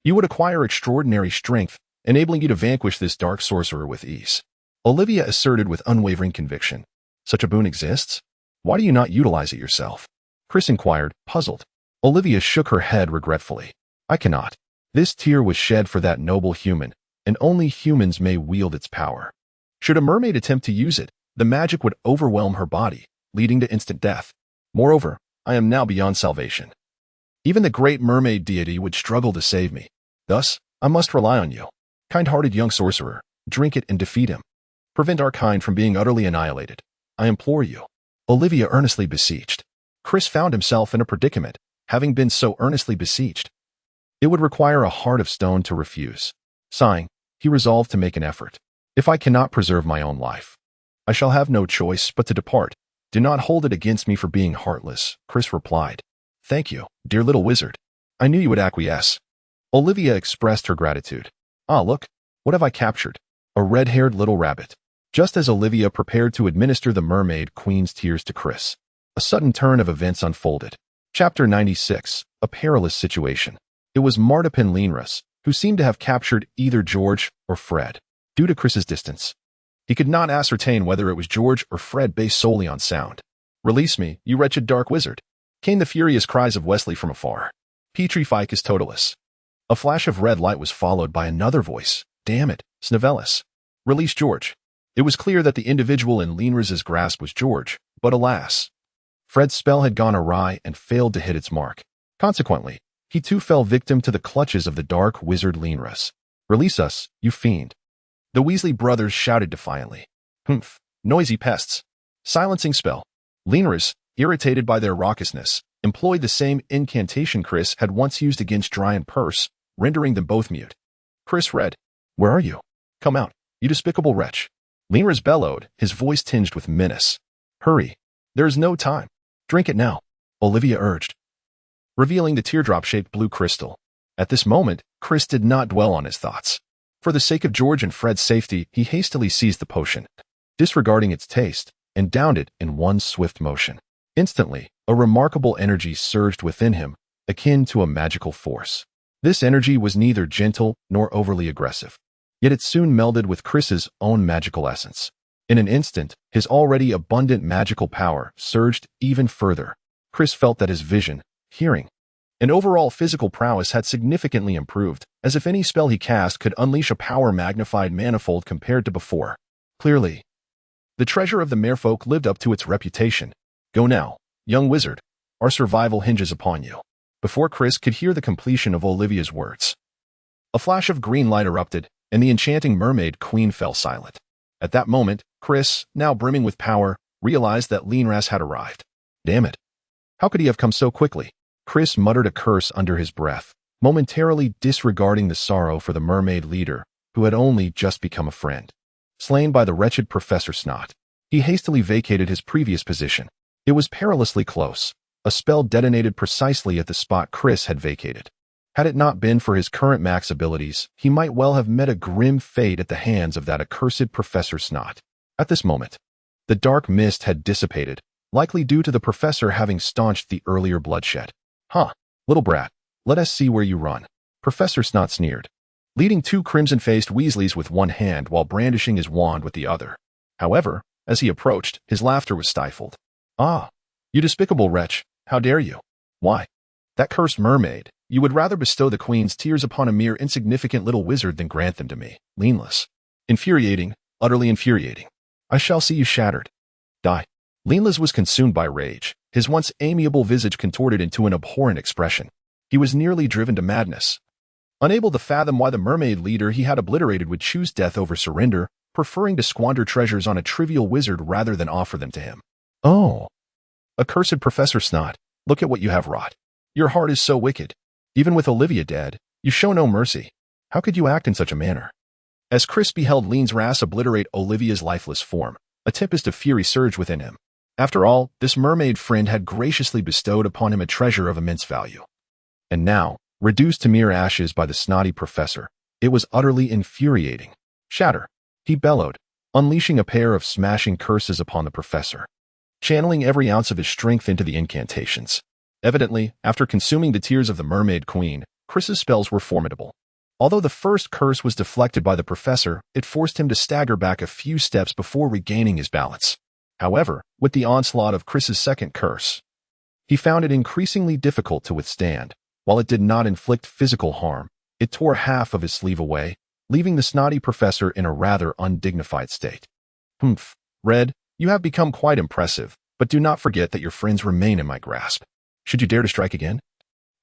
you would acquire extraordinary strength, enabling you to vanquish this dark sorcerer with ease. Olivia asserted with unwavering conviction. Such a boon exists? Why do you not utilize it yourself? Chris inquired, puzzled. Olivia shook her head regretfully. I cannot. This tear was shed for that noble human, and only humans may wield its power. Should a mermaid attempt to use it, the magic would overwhelm her body, leading to instant death. Moreover, I am now beyond salvation. Even the great mermaid deity would struggle to save me. Thus, I must rely on you. Kind-hearted young sorcerer, drink it and defeat him. Prevent our kind from being utterly annihilated. I implore you. Olivia earnestly beseeched. Chris found himself in a predicament, having been so earnestly beseeched. It would require a heart of stone to refuse. Sighing, he resolved to make an effort. If I cannot preserve my own life, I shall have no choice but to depart. Do not hold it against me for being heartless, Chris replied. Thank you, dear little wizard. I knew you would acquiesce. Olivia expressed her gratitude. Ah, look, what have I captured? A red-haired little rabbit. Just as Olivia prepared to administer the mermaid queen's tears to Chris, a sudden turn of events unfolded. Chapter 96, A Perilous Situation. It was Martipin Linras, who seemed to have captured either George or Fred. Due to Chris's distance, he could not ascertain whether it was George or Fred based solely on sound. Release me, you wretched dark wizard, came the furious cries of Wesley from afar. Petrificus totalis. A flash of red light was followed by another voice. Damn it, Snavellis. Release George. It was clear that the individual in Linras's grasp was George, but alas, Fred's spell had gone awry and failed to hit its mark. Consequently, he too fell victim to the clutches of the dark wizard Linras. Release us, you fiend. The Weasley brothers shouted defiantly. Humph, noisy pests. Silencing spell. Linras, irritated by their raucousness, employed the same incantation Chris had once used against Dry and Purse, rendering them both mute. Chris read, Where are you? Come out, you despicable wretch. Linras bellowed, his voice tinged with menace. Hurry. There is no time. Drink it now, Olivia urged, revealing the teardrop-shaped blue crystal. At this moment, Chris did not dwell on his thoughts. For the sake of George and Fred's safety, he hastily seized the potion, disregarding its taste, and downed it in one swift motion. Instantly, a remarkable energy surged within him, akin to a magical force. This energy was neither gentle nor overly aggressive, yet it soon melded with Chris's own magical essence. In an instant, his already abundant magical power surged even further. Chris felt that his vision, hearing, and overall physical prowess had significantly improved, as if any spell he cast could unleash a power magnified manifold compared to before. Clearly, the treasure of the merfolk lived up to its reputation. Go now, young wizard. Our survival hinges upon you. Before Chris could hear the completion of Olivia's words, a flash of green light erupted, and the enchanting mermaid queen fell silent. At that moment, Chris, now brimming with power, realized that Linras had arrived. Damn it. How could he have come so quickly? Chris muttered a curse under his breath, momentarily disregarding the sorrow for the mermaid leader, who had only just become a friend. Slain by the wretched Professor Snot, he hastily vacated his previous position. It was perilously close. A spell detonated precisely at the spot Chris had vacated. Had it not been for his current max abilities, he might well have met a grim fate at the hands of that accursed Professor Snot. At this moment, the dark mist had dissipated, likely due to the professor having staunched the earlier bloodshed. Huh, little brat, let us see where you run. Professor Snot sneered, leading two crimson-faced Weasleys with one hand while brandishing his wand with the other. However, as he approached, his laughter was stifled. Ah, you despicable wretch, how dare you? Why, that cursed mermaid, you would rather bestow the queen's tears upon a mere insignificant little wizard than grant them to me, Leanless. Infuriating, utterly infuriating. I shall see you shattered. Die. Leanless was consumed by rage, his once amiable visage contorted into an abhorrent expression. He was nearly driven to madness. Unable to fathom why the mermaid leader he had obliterated would choose death over surrender, preferring to squander treasures on a trivial wizard rather than offer them to him. Oh, accursed Professor Snot, look at what you have wrought. Your heart is so wicked. Even with Olivia dead, you show no mercy. How could you act in such a manner? As Chris beheld Linras obliterate Olivia's lifeless form, a tempest of fury surged within him. After all, this mermaid friend had graciously bestowed upon him a treasure of immense value. And now, reduced to mere ashes by the snotty professor, it was utterly infuriating. Shatter, he bellowed, unleashing a pair of smashing curses upon the professor, channeling every ounce of his strength into the incantations. Evidently, after consuming the tears of the mermaid queen, Chris's spells were formidable. Although the first curse was deflected by the professor, it forced him to stagger back a few steps before regaining his balance. However, with the onslaught of Chris's second curse, He found it increasingly difficult to withstand. While it did not inflict physical harm, it tore half of his sleeve away, leaving the snotty professor in a rather undignified state. Humph, Red, you have become quite impressive, but do not forget that your friends remain in my grasp. Should you dare to strike again?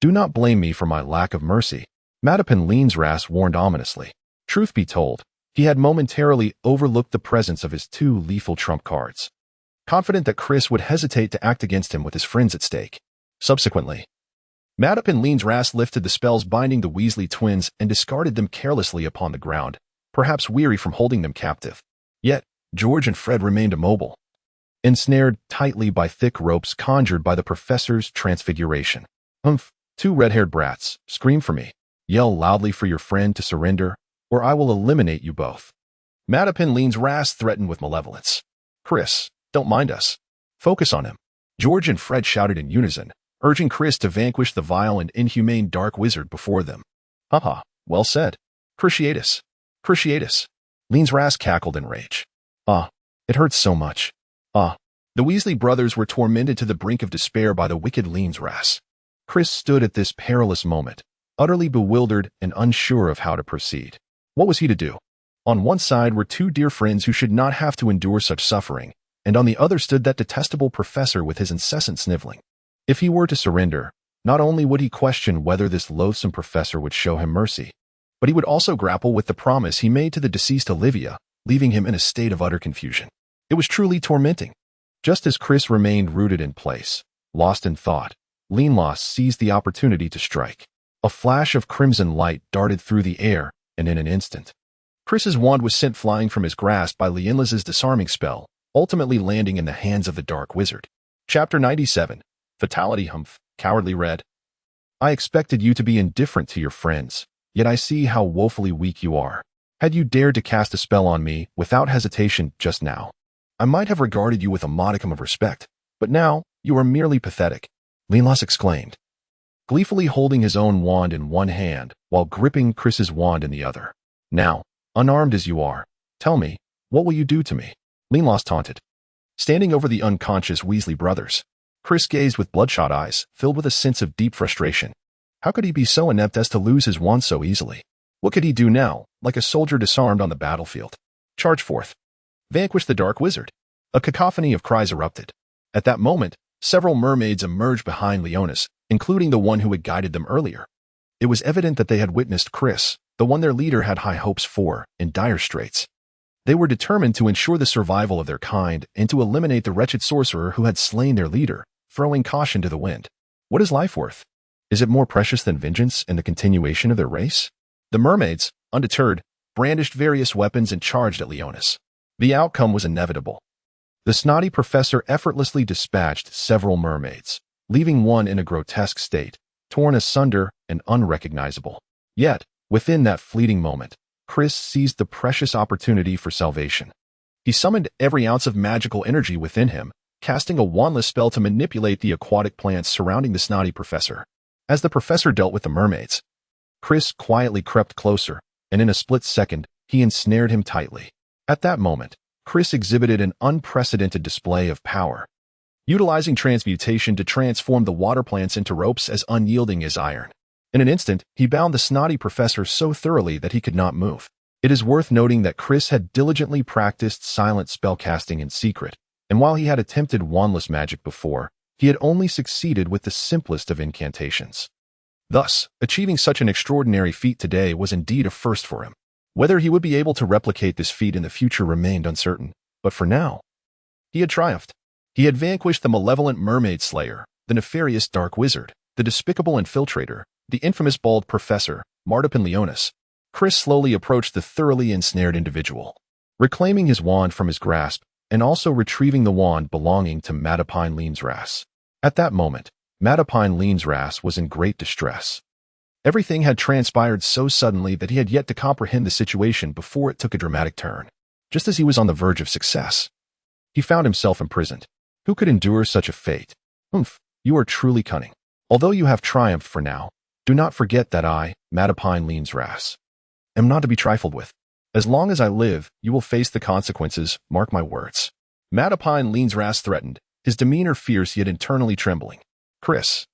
Do not blame me for my lack of mercy, Madapin Leansras warned ominously. Truth be told, he had momentarily overlooked the presence of his two lethal trump cards, confident that Chris would hesitate to act against him with his friends at stake. Subsequently, Madapin Leansras lifted the spells binding the Weasley twins and discarded them carelessly upon the ground, perhaps weary from holding them captive. Yet, George and Fred remained immobile, ensnared tightly by thick ropes conjured by the professor's transfiguration. Humph, two red-haired brats, scream for me. Yell loudly for your friend to surrender, or I will eliminate you both. Madapin Leansras threatened with malevolence. Chris, don't mind us. Focus on him. George and Fred shouted in unison, urging Chris to vanquish the vile and inhumane dark wizard before them. Haha, well said. Cruciatus. Cruciatus. Leansras cackled in rage. It hurts so much. The Weasley brothers were tormented to the brink of despair by the wicked Leansras. Chris stood at this perilous moment, utterly bewildered and unsure of how to proceed. What was he to do? On one side were two dear friends who should not have to endure such suffering, and on the other stood that detestable professor with his incessant sniveling. If he were to surrender, not only would he question whether this loathsome professor would show him mercy, but he would also grapple with the promise he made to the deceased Olivia, leaving him in a state of utter confusion. It was truly tormenting. Just as Chris remained rooted in place, lost in thought, Leanlos seized the opportunity to strike. A flash of crimson light darted through the air, and in an instant, Chris's wand was sent flying from his grasp by Leanlos's disarming spell, ultimately landing in the hands of the dark wizard. Chapter 97. Fatality. Humph, cowardly Red. I expected you to be indifferent to your friends, yet I see how woefully weak you are. Had you dared to cast a spell on me without hesitation just now, I might have regarded you with a modicum of respect, but now you are merely pathetic, Leanlos exclaimed, gleefully holding his own wand in one hand while gripping Chris's wand in the other. Now, unarmed as you are, tell me, what will you do to me? Leanlos taunted. Standing over the unconscious Weasley brothers, Chris gazed with bloodshot eyes, filled with a sense of deep frustration. How could he be so inept as to lose his wand so easily? What could he do now, like a soldier disarmed on the battlefield? Charge forth. Vanquish the dark wizard. A cacophony of cries erupted. At that moment, several mermaids emerged behind Leonis, including the one who had guided them earlier. It was evident that they had witnessed Chris, the one their leader had high hopes for, in dire straits. They were determined to ensure the survival of their kind and to eliminate the wretched sorcerer who had slain their leader, throwing caution to the wind. What is life worth? Is it more precious than vengeance and the continuation of their race? The mermaids, undeterred, brandished various weapons and charged at Leonis. The outcome was inevitable. The snotty professor effortlessly dispatched several mermaids, leaving one in a grotesque state, torn asunder and unrecognizable. Yet, within that fleeting moment, Chris seized the precious opportunity for salvation. He summoned every ounce of magical energy within him, casting a wandless spell to manipulate the aquatic plants surrounding the snotty professor. As the professor dealt with the mermaids, Chris quietly crept closer, and in a split second, he ensnared him tightly. At that moment, Chris exhibited an unprecedented display of power, utilizing transmutation to transform the water plants into ropes as unyielding as iron. In an instant, he bound the snotty professor so thoroughly that he could not move. It is worth noting that Chris had diligently practiced silent spellcasting in secret, and while he had attempted wandless magic before, he had only succeeded with the simplest of incantations. Thus, achieving such an extraordinary feat today was indeed a first for him. Whether he would be able to replicate this feat in the future remained uncertain, but for now, he had triumphed. He had vanquished the malevolent mermaid slayer, the nefarious dark wizard, the despicable infiltrator, the infamous bald professor, Madapin Leonis. Chris slowly approached the thoroughly ensnared individual, reclaiming his wand from his grasp and also retrieving the wand belonging to Madapin Leansras. At that moment, Madapin Leansras was in great distress. Everything had transpired so suddenly that he had yet to comprehend the situation before it took a dramatic turn. Just as he was on the verge of success, he found himself imprisoned. Who could endure such a fate? Humph, you are truly cunning. Although you have triumphed for now, do not forget that I, Madapin Leansras, am not to be trifled with. As long as I live, you will face the consequences, mark my words. Madapin Leansras threatened, his demeanor fierce yet internally trembling. Chris,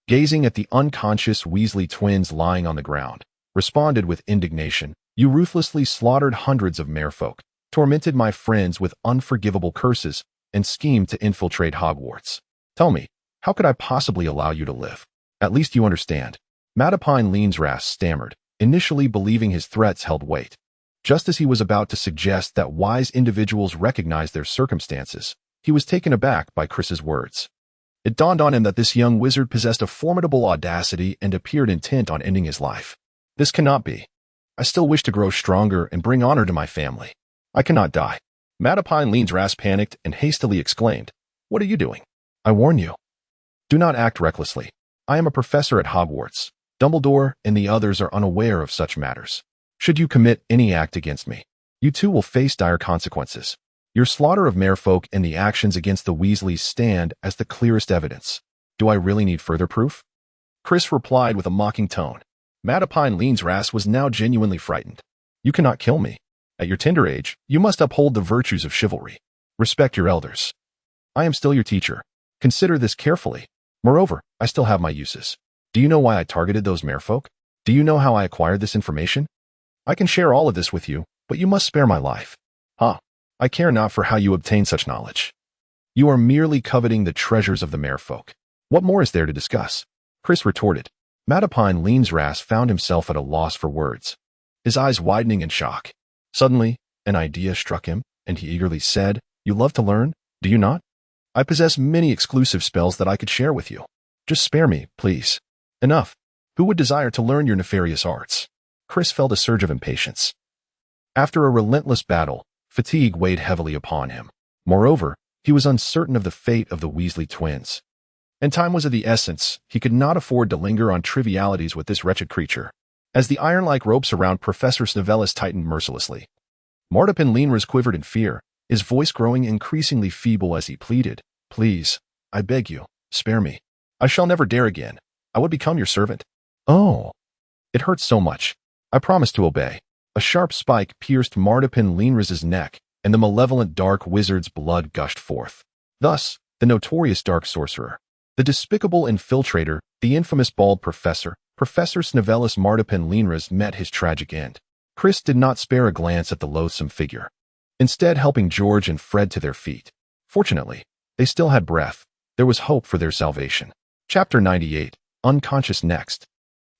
gazing at the unconscious Weasley twins lying on the ground, responded with indignation. You ruthlessly slaughtered hundreds of merfolk, tormented my friends with unforgivable curses, and schemed to infiltrate Hogwarts. Tell me, how could I possibly allow you to live? At least you understand. Madeline Leansras stammered, initially believing his threats held weight. Just as he was about to suggest that wise individuals recognize their circumstances, he was taken aback by Chris's words. It dawned on him that this young wizard possessed a formidable audacity and appeared intent on ending his life. This cannot be. I still wish to grow stronger and bring honor to my family. I cannot die. Madeline Leansras panicked and hastily exclaimed, What are you doing? I warn you. Do not act recklessly. I am a professor at Hogwarts. Dumbledore and the others are unaware of such matters. Should you commit any act against me, you too will face dire consequences. Your slaughter of merfolk and the actions against the Weasleys stand as the clearest evidence. Do I really need further proof? Chris replied with a mocking tone. Madeline Leansras was now genuinely frightened. You cannot kill me. At your tender age, you must uphold the virtues of chivalry. Respect your elders. I am still your teacher. Consider this carefully. Moreover, I still have my uses. Do you know why I targeted those merfolk? Do you know how I acquired this information? I can share all of this with you, but you must spare my life. I care not for how you obtain such knowledge. You are merely coveting the treasures of the merfolk. What more is there to discuss? Chris retorted. Madeline Leansras found himself at a loss for words, his eyes widening in shock. Suddenly, an idea struck him, and he eagerly said, You love to learn, do you not? I possess many exclusive spells that I could share with you. Just spare me, please. Enough. Who would desire to learn your nefarious arts? Chris felt a surge of impatience. After a relentless battle, fatigue weighed heavily upon him. Moreover, he was uncertain of the fate of the Weasley twins. And time was of the essence. He could not afford to linger on trivialities with this wretched creature. As the iron-like ropes around Professor Snevellis tightened mercilessly, Martipin Leanras quivered in fear, his voice growing increasingly feeble as he pleaded, Please, I beg you, spare me. I shall never dare again. I would become your servant. Oh. It hurts so much. I promise to obey. A sharp spike pierced Martipin Leanras's neck, and the malevolent dark wizard's blood gushed forth. Thus, the notorious dark sorcerer, the despicable infiltrator, the infamous bald professor, Professor Snevellis Martipin Leanras met his tragic end. Chris did not spare a glance at the loathsome figure, instead helping George and Fred to their feet. Fortunately, they still had breath. There was hope for their salvation. Chapter 98, Unconscious Next.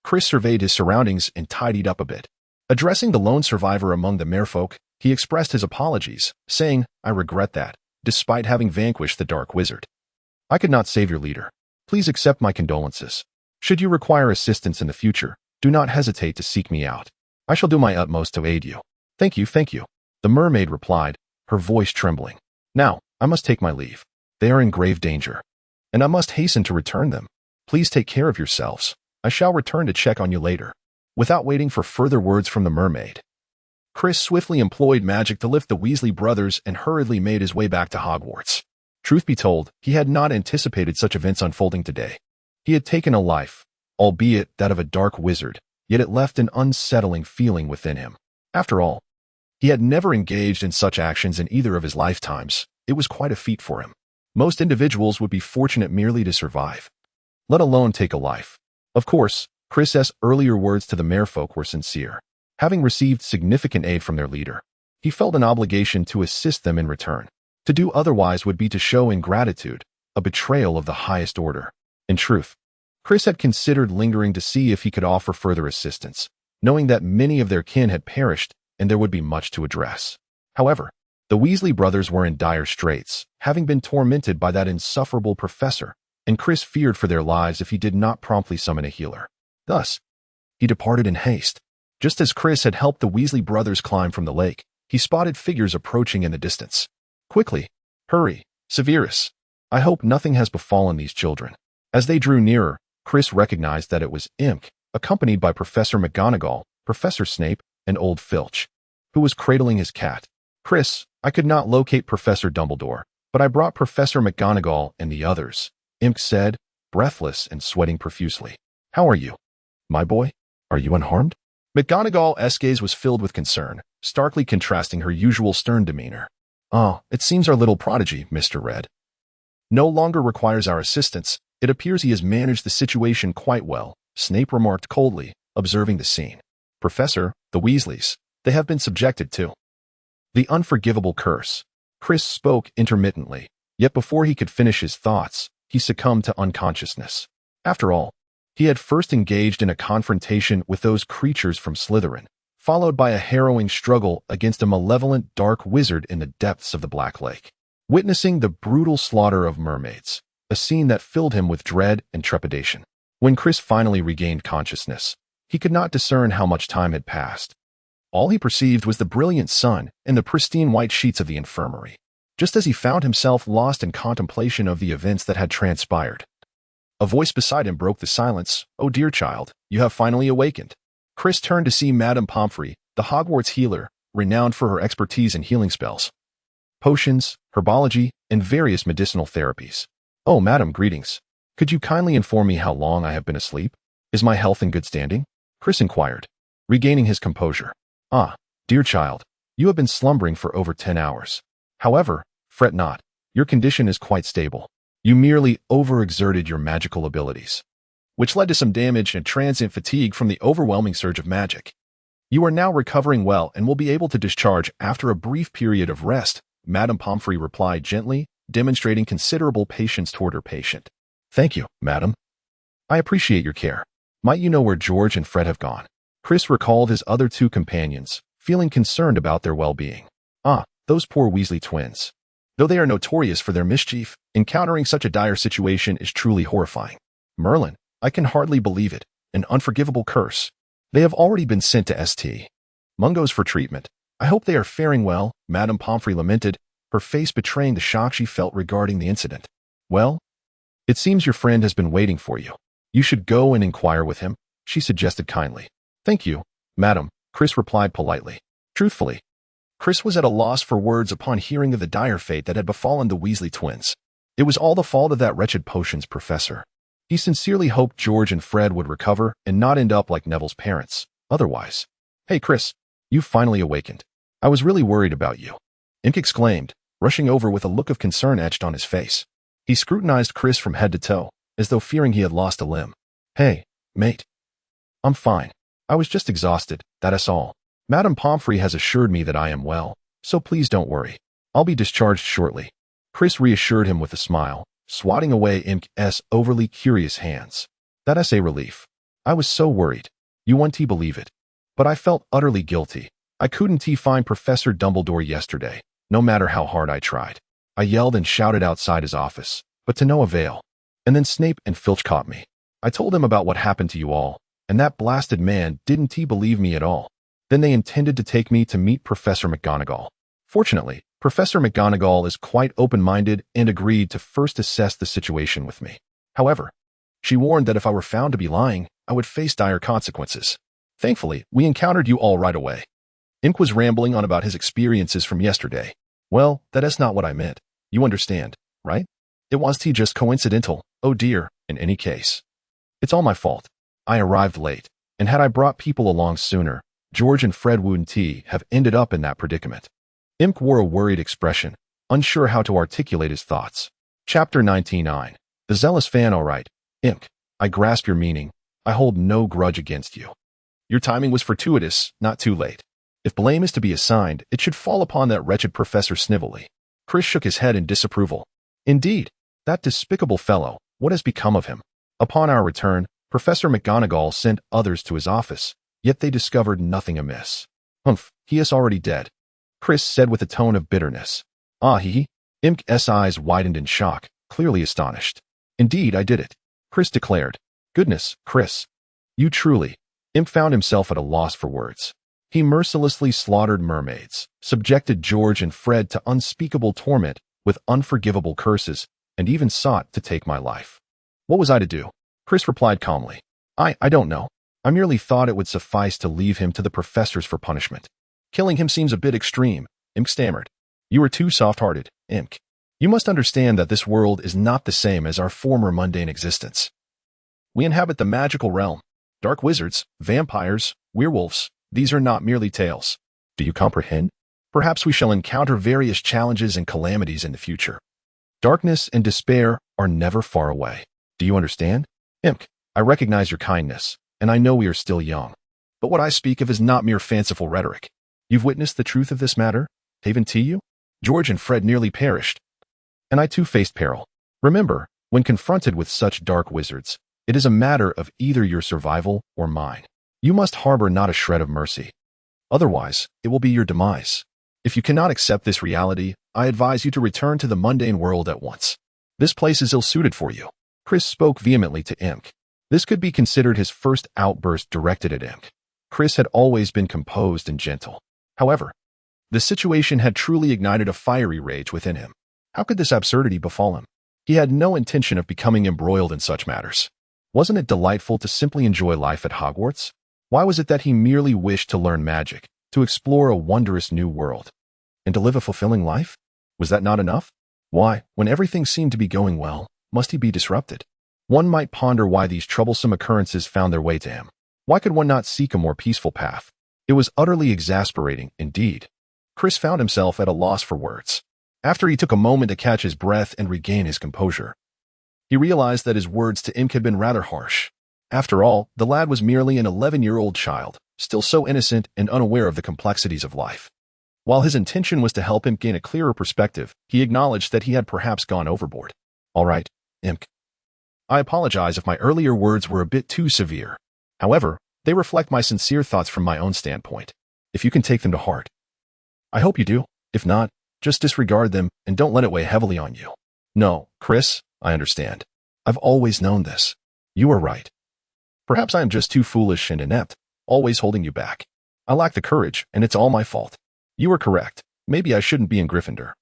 Chris surveyed his surroundings and tidied up a bit. Addressing the lone survivor among the merfolk, he expressed his apologies, saying, I regret that, despite having vanquished the Dark Wizard, I could not save your leader. Please accept my condolences. Should you require assistance in the future, do not hesitate to seek me out. I shall do my utmost to aid you. Thank you, the mermaid replied, her voice trembling. Now, I must take my leave. They are in grave danger, and I must hasten to return them. Please take care of yourselves. I shall return to check on you later. Without waiting for further words from the mermaid, Chris swiftly employed magic to lift the Weasley brothers and hurriedly made his way back to Hogwarts. Truth be told, he had not anticipated such events unfolding today. He had taken a life, albeit that of a dark wizard, yet it left an unsettling feeling within him. After all, he had never engaged in such actions in either of his lifetimes. It was quite a feat for him. Most individuals would be fortunate merely to survive, let alone take a life. Of course, Chris's earlier words to the merfolk were sincere. Having received significant aid from their leader, he felt an obligation to assist them in return. To do otherwise would be to show ingratitude, a betrayal of the highest order. In truth, Chris had considered lingering to see if he could offer further assistance, knowing that many of their kin had perished and there would be much to address. However, the Weasley brothers were in dire straits, having been tormented by that insufferable professor, and Chris feared for their lives if he did not promptly summon a healer. Thus, he departed in haste. Just as Chris had helped the Weasley brothers climb from the lake, he spotted figures approaching in the distance. Quickly, hurry, Severus. I hope nothing has befallen these children. As they drew nearer, Chris recognized that it was Imk, accompanied by Professor McGonagall, Professor Snape, and old Filch, who was cradling his cat. Chris, I could not locate Professor Dumbledore, but I brought Professor McGonagall and the others, Imk said, breathless and sweating profusely. How are you? My boy, are you unharmed? McGonagall's gaze was filled with concern, starkly contrasting her usual stern demeanor. Oh, it seems our little prodigy, Mr. Red, no longer requires our assistance, It appears he has managed the situation quite well, Snape remarked coldly, observing the scene. Professor, the Weasleys, they have been subjected to the unforgivable curse. Chris spoke intermittently, yet before he could finish his thoughts, he succumbed to unconsciousness. After all, he had first engaged in a confrontation with those creatures from Slytherin, followed by a harrowing struggle against a malevolent dark wizard in the depths of the Black Lake. Witnessing the brutal slaughter of mermaids, a scene that filled him with dread and trepidation. When Chris finally regained consciousness, he could not discern how much time had passed. All he perceived was the brilliant sun and the pristine white sheets of the infirmary, just as he found himself lost in contemplation of the events that had transpired. A voice beside him broke the silence. "Oh dear child, you have finally awakened." Chris turned to see Madame Pomfrey, the Hogwarts healer, renowned for her expertise in healing spells, potions, herbology, and various medicinal therapies. "Oh, madam, greetings. Could you kindly inform me how long I have been asleep? Is my health in good standing?" Chris inquired, regaining his composure. "Ah, dear child, you have been slumbering for over 10 hours. However, fret not, your condition is quite stable. You merely overexerted your magical abilities, which led to some damage and transient fatigue from the overwhelming surge of magic. You are now recovering well and will be able to discharge after a brief period of rest," Madame Pomfrey replied gently, demonstrating considerable patience toward her patient. "Thank you, madam. I appreciate your care. Might you know where George and Fred have gone?" Chris recalled his other two companions, feeling concerned about their well-being. "Ah, those poor Weasley twins. Though they are notorious for their mischief, encountering such a dire situation is truly horrifying. Merlin, I can hardly believe it. An unforgivable curse. They have already been sent to St. Mungo's for treatment. I hope they are faring well," Madame Pomfrey lamented, her face betraying the shock she felt regarding the incident. "Well, it seems your friend has been waiting for you. You should go and inquire with him," she suggested kindly. "Thank you, madam," Chris replied politely. Truthfully, Chris was at a loss for words upon hearing of the dire fate that had befallen the Weasley twins. It was all the fault of that wretched potions professor. He sincerely hoped George and Fred would recover and not end up like Neville's parents. Otherwise, "Hey Chris, you've finally awakened. I was really worried about you," Ink exclaimed, rushing over with a look of concern etched on his face. He scrutinized Chris from head to toe, as though fearing he had lost a limb. "Hey, mate. I'm fine. I was just exhausted, that's all. Madame Pomfrey has assured me that I am well, so please don't worry. I'll be discharged shortly." Chris reassured him with a smile, swatting away Ink's overly curious hands. "That's a relief. I was so worried. You won't believe it. But I felt utterly guilty. I couldn't find Professor Dumbledore yesterday, no matter how hard I tried. I yelled and shouted outside his office, but to no avail. And then Snape and Filch caught me. I told him about what happened to you all, and that blasted man didn't believe me at all. Then they intended to take me to meet Professor McGonagall. Fortunately, Professor McGonagall is quite open-minded and agreed to first assess the situation with me. However, she warned that if I were found to be lying, I would face dire consequences. Thankfully, we encountered you all right away." Ink was rambling on about his experiences from yesterday. "Well, that's not what I meant. You understand, right? It was just coincidental. Oh dear, in any case. It's all my fault. I arrived late, and had I brought people along sooner, George and Fred wouldn't have ended up in that predicament." Imp wore a worried expression, unsure how to articulate his thoughts. Chapter 99. The Zealous Fan. "All right, Imp, I grasp your meaning. I hold no grudge against you. Your timing was fortuitous, not too late. If blame is to be assigned, it should fall upon that wretched Professor Snivelly." Chris shook his head in disapproval. "Indeed, that despicable fellow, what has become of him? Upon our return, Professor McGonagall sent others to his office, yet they discovered nothing amiss." "Humph, he is already dead," Chris said with a tone of bitterness. "Ah, he?" Imk's eyes widened in shock, clearly astonished. "Indeed, I did it," Chris declared. "Goodness, Chris. You truly..." Imp found himself at a loss for words. "He mercilessly slaughtered mermaids, subjected George and Fred to unspeakable torment with unforgivable curses, and even sought to take my life. What was I to do?" Chris replied calmly. I don't know. I merely thought it would suffice to leave him to the professors for punishment. Killing him seems a bit extreme," Imk stammered. "You are too soft-hearted, Imk. You must understand that this world is not the same as our former mundane existence. We inhabit the magical realm. Dark wizards, vampires, werewolves, these are not merely tales. Do you comprehend? Perhaps we shall encounter various challenges and calamities in the future. Darkness and despair are never far away. Do you understand? Imk, I recognize your kindness, and I know we are still young. But what I speak of is not mere fanciful rhetoric. You've witnessed the truth of this matter? Haven to you? George and Fred nearly perished, and I too faced peril. Remember, when confronted with such dark wizards, it is a matter of either your survival or mine. You must harbor not a shred of mercy. Otherwise, it will be your demise. If you cannot accept this reality, I advise you to return to the mundane world at once. This place is ill-suited for you. Chris spoke vehemently to Imk. This could be considered his first outburst directed at Imk. Chris had always been composed and gentle. However, the situation had truly ignited a fiery rage within him. How could this absurdity befall him? He had no intention of becoming embroiled in such matters. Wasn't it delightful to simply enjoy life at Hogwarts? Why was it that he merely wished to learn magic, to explore a wondrous new world, and to live a fulfilling life? Was that not enough? Why, when everything seemed to be going well, must he be disrupted? One might ponder why these troublesome occurrences found their way to him. Why could one not seek a more peaceful path? It was utterly exasperating, indeed. Chris found himself at a loss for words. After he took a moment to catch his breath and regain his composure, he realized that his words to Imk had been rather harsh. After all, the lad was merely an 11-year-old child, still so innocent and unaware of the complexities of life. While his intention was to help him gain a clearer perspective, he acknowledged that he had perhaps gone overboard. All right, Imk. I apologize if my earlier words were a bit too severe. However, they reflect my sincere thoughts from my own standpoint. If you can take them to heart, I hope you do. If not, just disregard them and don't let it weigh heavily on you. No, Chris, I understand. I've always known this. You are right. Perhaps I am just too foolish and inept, always holding you back. I lack the courage, and it's all my fault. You are correct. Maybe I shouldn't be in Gryffindor.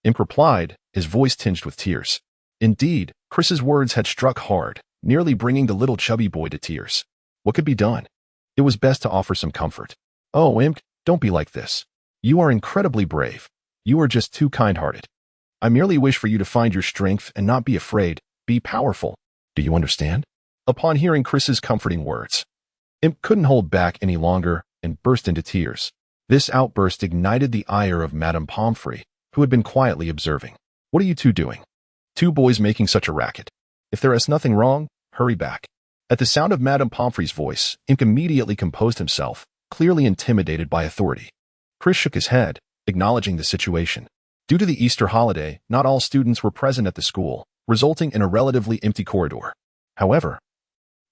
Imp replied, his voice tinged with tears. Indeed, Chris's words had struck hard, nearly bringing the little chubby boy to tears. What could be done? It was best to offer some comfort. Oh, Imp, don't be like this. You are incredibly brave. You are just too kind-hearted. I merely wish for you to find your strength and not be afraid. Be powerful. Do you understand? Upon hearing Chris's comforting words, Imp couldn't hold back any longer and burst into tears. This outburst ignited the ire of Madame Pomfrey, who had been quietly observing. What are you two doing? Two boys making such a racket. If there is nothing wrong, hurry back. At the sound of Madame Pomfrey's voice, Imp immediately composed himself, clearly intimidated by authority. Chris shook his head, acknowledging the situation. Due to the Easter holiday, not all students were present at the school, resulting in a relatively empty corridor. However,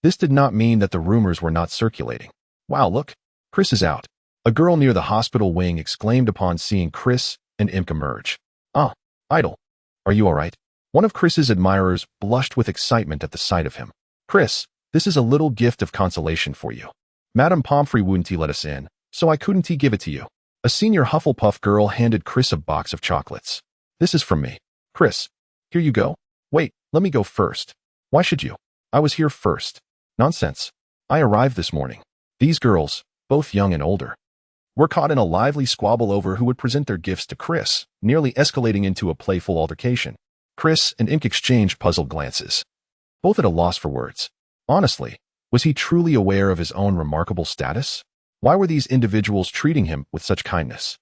this did not mean that the rumors were not circulating. Wow, look, Chris is out. A girl near the hospital wing exclaimed upon seeing Chris and Imp emerge. Ah, Idol. Are you all right? One of Chris's admirers blushed with excitement at the sight of him. Chris, this is a little gift of consolation for you. Madame Pomfrey wouldn't let us in, so I couldn't give it to you. A senior Hufflepuff girl handed Chris a box of chocolates. This is from me. Chris, here you go. Wait, let me go first. Why should you? I was here first. Nonsense. I arrived this morning. These girls, both young and older, were caught in a lively squabble over who would present their gifts to Chris, nearly escalating into a playful altercation. Chris and Imp exchanged puzzled glances, both at a loss for words. Honestly, was he truly aware of his own remarkable status? Why were these individuals treating him with such kindness?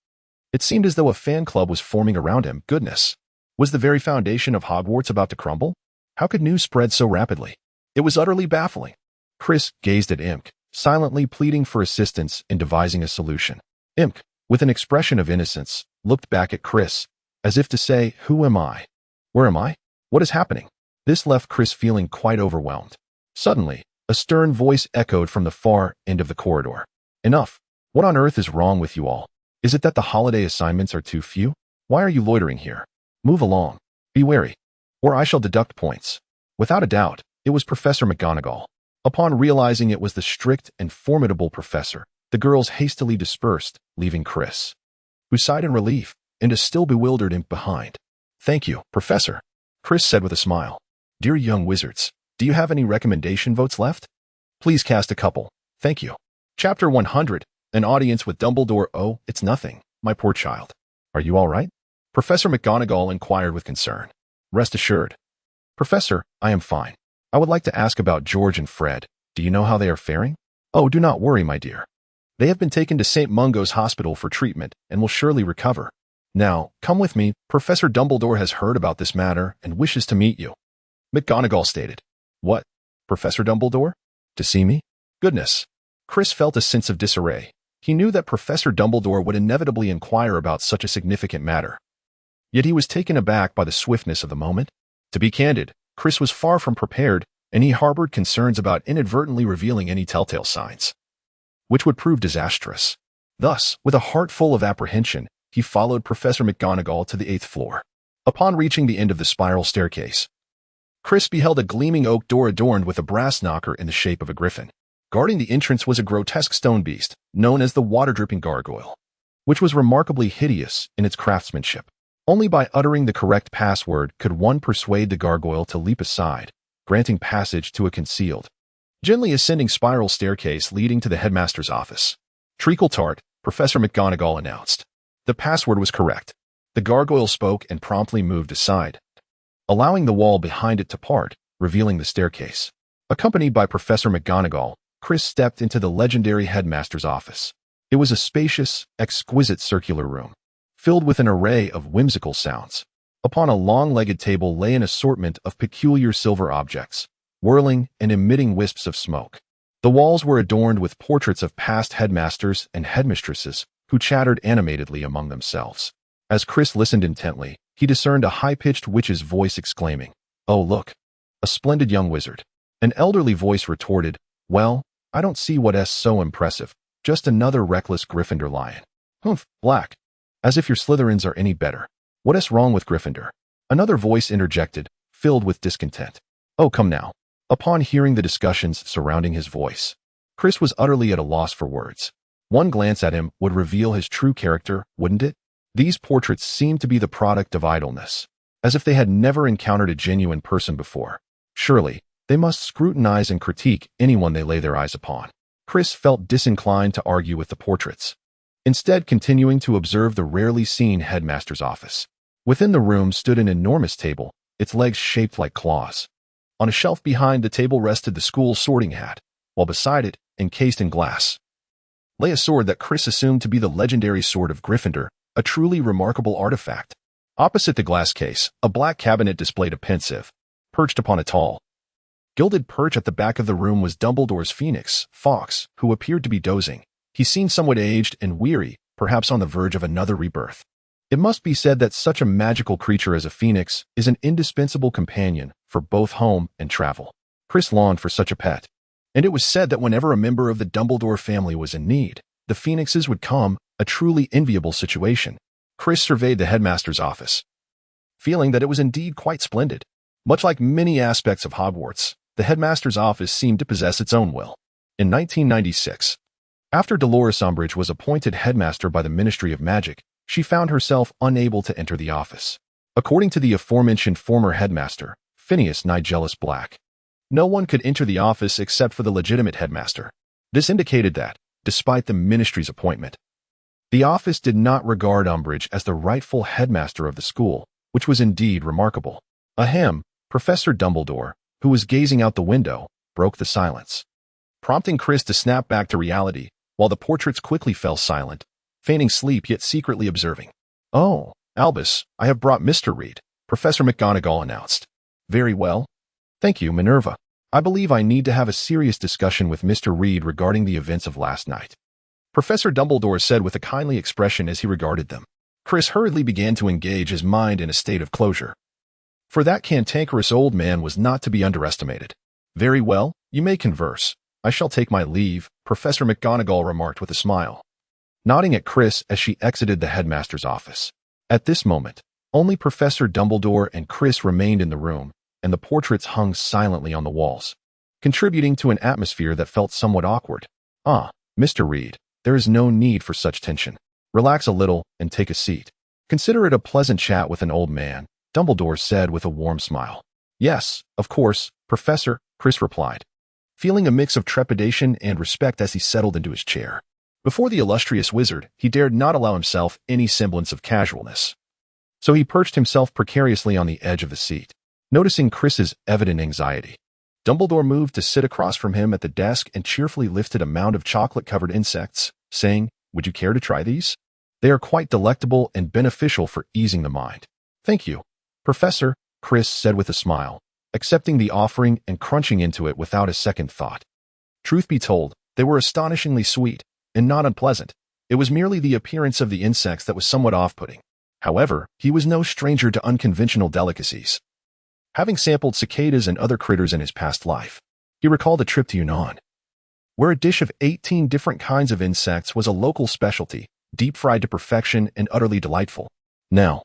It seemed as though a fan club was forming around him. Goodness. Was the very foundation of Hogwarts about to crumble? How could news spread so rapidly? It was utterly baffling. Chris gazed at Imp, silently pleading for assistance in devising a solution. Imp, with an expression of innocence, looked back at Chris, as if to say, who am I? Where am I? What is happening? This left Chris feeling quite overwhelmed. Suddenly, a stern voice echoed from the far end of the corridor. Enough. What on earth is wrong with you all? Is it that the holiday assignments are too few? Why are you loitering here? Move along. Be wary, or I shall deduct points. Without a doubt, it was Professor McGonagall. Upon realizing it was the strict and formidable professor, the girls hastily dispersed, leaving Chris, who sighed in relief, and a still bewildered Imp behind. Thank you, Professor, Chris said with a smile. Dear young wizards, do you have any recommendation votes left? Please cast a couple. Thank you. Chapter 100, An Audience with Dumbledore. Oh, it's nothing, my poor child. Are you all right? Professor McGonagall inquired with concern. Rest assured. Professor, I am fine. I would like to ask about George and Fred. Do you know how they are faring? Oh, do not worry, my dear. They have been taken to St. Mungo's Hospital for treatment and will surely recover. Now, come with me. Professor Dumbledore has heard about this matter and wishes to meet you. McGonagall stated. What? Professor Dumbledore? To see me? Goodness. Chris felt a sense of disarray. He knew that Professor Dumbledore would inevitably inquire about such a significant matter. Yet he was taken aback by the swiftness of the moment. To be candid, Chris was far from prepared, and he harbored concerns about inadvertently revealing any telltale signs, which would prove disastrous. Thus, with a heart full of apprehension, he followed Professor McGonagall to the 8th floor. Upon reaching the end of the spiral staircase, Chris beheld a gleaming oak door adorned with a brass knocker in the shape of a griffin. Guarding the entrance was a grotesque stone beast, known as the water-dripping gargoyle, which was remarkably hideous in its craftsmanship. Only by uttering the correct password could one persuade the gargoyle to leap aside, granting passage to a concealed, gently ascending spiral staircase leading to the headmaster's office. Treacle tart, Professor McGonagall announced. The password was correct. The gargoyle spoke and promptly moved aside, allowing the wall behind it to part, revealing the staircase. Accompanied by Professor McGonagall, Chris stepped into the legendary headmaster's office. It was a spacious, exquisite circular room, filled with an array of whimsical sounds. Upon a long-legged table lay an assortment of peculiar silver objects, whirling and emitting wisps of smoke. The walls were adorned with portraits of past headmasters and headmistresses who chattered animatedly among themselves. As Chris listened intently, he discerned a high-pitched witch's voice exclaiming, "Oh, look, a splendid young wizard." An elderly voice retorted, "Well, I don't see what's so impressive. Just another reckless Gryffindor lion." "Humph, Black. As if your Slytherins are any better. What's wrong with Gryffindor?" Another voice interjected, filled with discontent. "Oh, come now." Upon hearing the discussions surrounding his voice, Chris was utterly at a loss for words. One glance at him would reveal his true character, wouldn't it? These portraits seemed to be the product of idleness, as if they had never encountered a genuine person before. Surely, they must scrutinize and critique anyone they lay their eyes upon. Chris felt disinclined to argue with the portraits, instead continuing to observe the rarely seen headmaster's office. Within the room stood an enormous table, its legs shaped like claws. On a shelf behind the table rested the school's sorting hat, while beside it, encased in glass, lay a sword that Chris assumed to be the legendary sword of Gryffindor, a truly remarkable artifact. Opposite the glass case, a black cabinet displayed a pensive, perched upon a tall, gilded perch at the back of the room was Dumbledore's phoenix, Fawkes, who appeared to be dozing. He seemed somewhat aged and weary, perhaps on the verge of another rebirth. It must be said that such a magical creature as a phoenix is an indispensable companion for both home and travel. Chris longed for such a pet, and it was said that whenever a member of the Dumbledore family was in need, the phoenixes would come, a truly enviable situation. Chris surveyed the headmaster's office, feeling that it was indeed quite splendid. Much like many aspects of Hogwarts, the headmaster's office seemed to possess its own will. In 1996, after Dolores Umbridge was appointed headmaster by the Ministry of Magic, she found herself unable to enter the office. According to the aforementioned former headmaster, Phineas Nigellus Black, no one could enter the office except for the legitimate headmaster. This indicated that, despite the ministry's appointment, the office did not regard Umbridge as the rightful headmaster of the school, which was indeed remarkable. Ahem, Professor Dumbledore, who was gazing out the window, broke the silence, prompting Chris to snap back to reality, while the portraits quickly fell silent, feigning sleep yet secretly observing. "Oh, Albus, I have brought Mr. Reed," Professor McGonagall announced. "Very well. Thank you, Minerva. I believe I need to have a serious discussion with Mr. Reed regarding the events of last night," Professor Dumbledore said with a kindly expression as he regarded them. Chris hurriedly began to engage his mind in a state of closure, for that cantankerous old man was not to be underestimated. "Very well, you may converse. I shall take my leave," Professor McGonagall remarked with a smile, nodding at Chris as she exited the headmaster's office. At this moment, only Professor Dumbledore and Chris remained in the room, and the portraits hung silently on the walls, contributing to an atmosphere that felt somewhat awkward. "Ah, Mr. Reed, there is no need for such tension. Relax a little and take a seat. Consider it a pleasant chat with an old man," Dumbledore said with a warm smile. "Yes, of course, Professor," Chris replied, feeling a mix of trepidation and respect as he settled into his chair. Before the illustrious wizard, he dared not allow himself any semblance of casualness, so he perched himself precariously on the edge of the seat. Noticing Chris's evident anxiety, Dumbledore moved to sit across from him at the desk and cheerfully lifted a mound of chocolate-covered insects, saying, "Would you care to try these? They are quite delectable and beneficial for easing the mind." "Thank you, Professor," Chris said with a smile, accepting the offering and crunching into it without a second thought. Truth be told, they were astonishingly sweet, and not unpleasant. It was merely the appearance of the insects that was somewhat off-putting. However, he was no stranger to unconventional delicacies. Having sampled cicadas and other critters in his past life, he recalled a trip to Yunnan, where a dish of 18 different kinds of insects was a local specialty, deep-fried to perfection and utterly delightful. Now,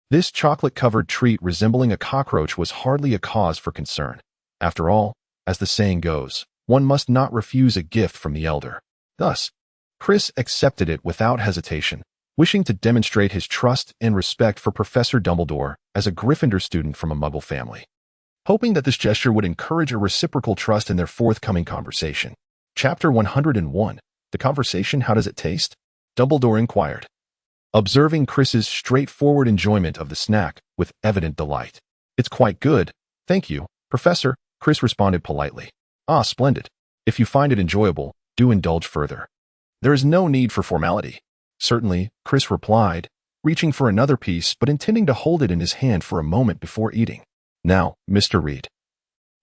this chocolate-covered treat resembling a cockroach was hardly a cause for concern. After all, as the saying goes, one must not refuse a gift from the elder. Thus, Chris accepted it without hesitation, wishing to demonstrate his trust and respect for Professor Dumbledore as a Gryffindor student from a Muggle family. Hoping that this gesture would encourage a reciprocal trust in their forthcoming conversation. Chapter 101. The conversation, how does it taste? Dumbledore inquired, observing Chris's straightforward enjoyment of the snack with evident delight. It's quite good, thank you, Professor, Chris responded politely. Ah, splendid. If you find it enjoyable, do indulge further. There is no need for formality. Certainly, Chris replied, reaching for another piece but intending to hold it in his hand for a moment before eating. Now, Mr. Reed.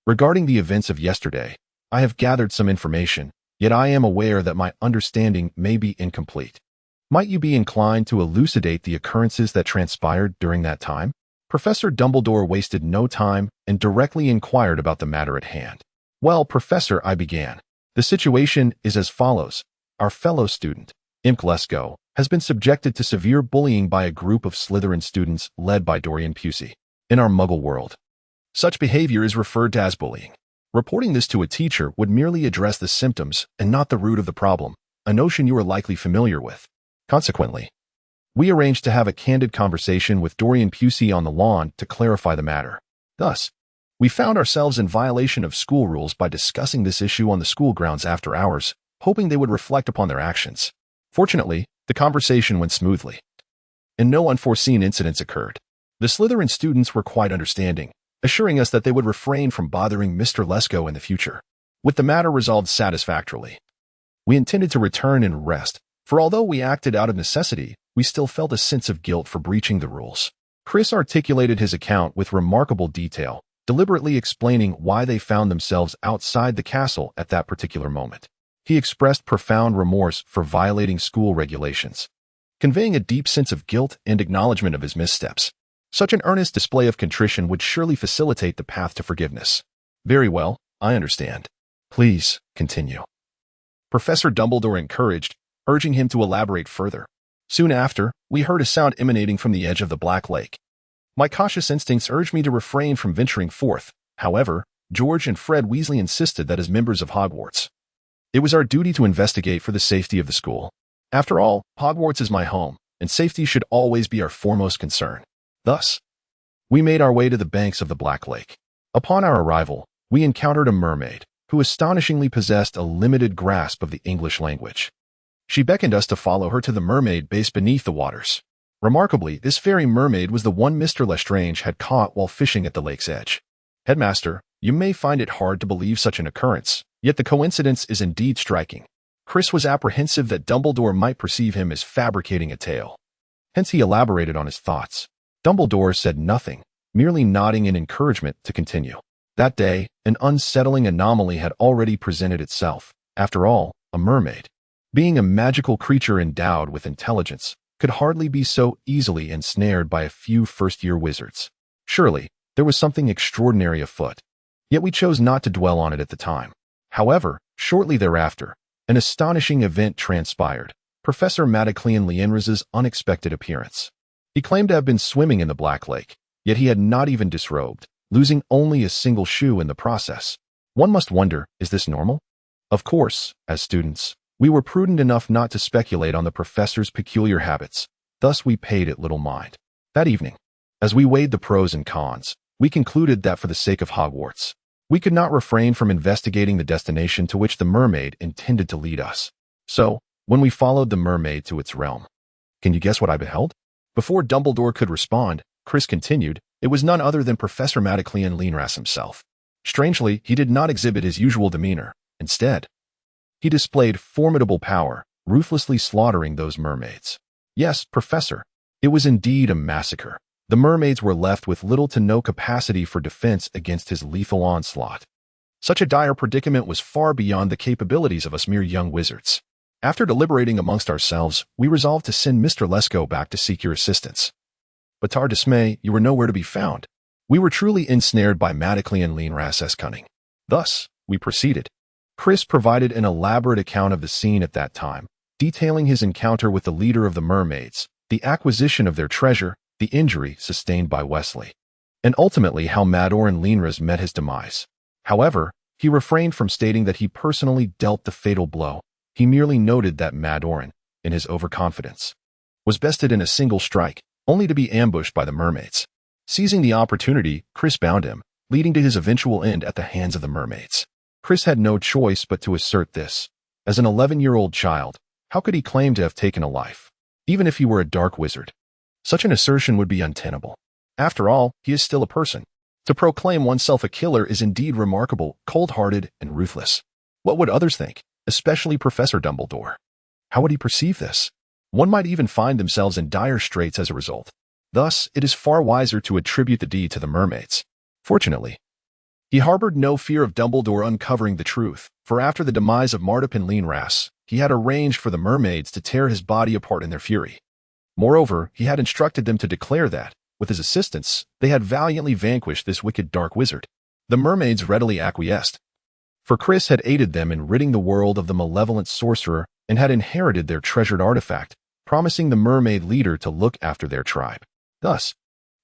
Regarding the events of yesterday, I have gathered some information, yet I am aware that my understanding may be incomplete. Might you be inclined to elucidate the occurrences that transpired during that time? Professor Dumbledore wasted no time and directly inquired about the matter at hand. Well, Professor, I began. The situation is as follows. Our fellow student, Imp Lesko, has been subjected to severe bullying by a group of Slytherin students led by Dorian Pusey. In our Muggle world, such behavior is referred to as bullying. Reporting this to a teacher would merely address the symptoms and not the root of the problem, a notion you are likely familiar with. Consequently, we arranged to have a candid conversation with Dorian Pusey on the lawn to clarify the matter. Thus, we found ourselves in violation of school rules by discussing this issue on the school grounds after hours, hoping they would reflect upon their actions. Fortunately, the conversation went smoothly, and no unforeseen incidents occurred. The Slytherin students were quite understanding, assuring us that they would refrain from bothering Mr. Lesko in the future. With the matter resolved satisfactorily, we intended to return and rest, for although we acted out of necessity, we still felt a sense of guilt for breaching the rules. Chris articulated his account with remarkable detail, deliberately explaining why they found themselves outside the castle at that particular moment. He expressed profound remorse for violating school regulations, conveying a deep sense of guilt and acknowledgement of his missteps. Such an earnest display of contrition would surely facilitate the path to forgiveness. Very well, I understand. Please, continue. Professor Dumbledore encouraged, urging him to elaborate further. Soon after, we heard a sound emanating from the edge of the Black Lake. My cautious instincts urged me to refrain from venturing forth. However, George and Fred Weasley insisted that as members of Hogwarts, it was our duty to investigate for the safety of the school. After all, Hogwarts is my home, and safety should always be our foremost concern. Thus, we made our way to the banks of the Black Lake. Upon our arrival, we encountered a mermaid, who astonishingly possessed a limited grasp of the English language. She beckoned us to follow her to the mermaid base beneath the waters. Remarkably, this fairy mermaid was the one Mr. Lestrange had caught while fishing at the lake's edge. Headmaster, you may find it hard to believe such an occurrence, yet the coincidence is indeed striking. Chris was apprehensive that Dumbledore might perceive him as fabricating a tale. Hence he elaborated on his thoughts. Dumbledore said nothing, merely nodding in encouragement to continue. That day, an unsettling anomaly had already presented itself. After all, a mermaid, being a magical creature endowed with intelligence, could hardly be so easily ensnared by a few first-year wizards. Surely, there was something extraordinary afoot. Yet we chose not to dwell on it at the time. However, shortly thereafter, an astonishing event transpired. Professor Madaclean Lienriz's unexpected appearance. He claimed to have been swimming in the Black Lake, yet he had not even disrobed, losing only a single shoe in the process. One must wonder, is this normal? Of course, as students, we were prudent enough not to speculate on the professor's peculiar habits, thus we paid it little mind. That evening, as we weighed the pros and cons, we concluded that for the sake of Hogwarts, we could not refrain from investigating the destination to which the mermaid intended to lead us. So, when we followed the mermaid to its realm, can you guess what I beheld? Before Dumbledore could respond, Chris continued, it was none other than Professor Madaclean Lienraz himself. Strangely, he did not exhibit his usual demeanor. Instead, he displayed formidable power, ruthlessly slaughtering those mermaids. Yes, Professor, it was indeed a massacre. The mermaids were left with little to no capacity for defense against his lethal onslaught. Such a dire predicament was far beyond the capabilities of us mere young wizards. After deliberating amongst ourselves, we resolved to send Mr. Lesko back to seek your assistance. But to our dismay, you were nowhere to be found. We were truly ensnared by Madically and Leanras's cunning. Thus, we proceeded. Chris provided an elaborate account of the scene at that time, detailing his encounter with the leader of the mermaids, the acquisition of their treasure, the injury sustained by Wesley, and ultimately how Madoran Leanras met his demise. However, he refrained from stating that he personally dealt the fatal blow. He merely noted that Madoran, in his overconfidence, was bested in a single strike, only to be ambushed by the mermaids. Seizing the opportunity, Chris bound him, leading to his eventual end at the hands of the mermaids. Chris had no choice but to assert this. As an 11-year-old child, how could he claim to have taken a life, even if he were a dark wizard? Such an assertion would be untenable. After all, he is still a person. To proclaim oneself a killer is indeed remarkable, cold-hearted, and ruthless. What would others think, especially Professor Dumbledore? How would he perceive this? One might even find themselves in dire straits as a result. Thus, it is far wiser to attribute the deed to the mermaids. Fortunately, he harbored no fear of Dumbledore uncovering the truth, for after the demise of Martipin Leanras, he had arranged for the mermaids to tear his body apart in their fury. Moreover, he had instructed them to declare that, with his assistance, they had valiantly vanquished this wicked dark wizard. The mermaids readily acquiesced, for Chris had aided them in ridding the world of the malevolent sorcerer and had inherited their treasured artifact, promising the mermaid leader to look after their tribe. Thus,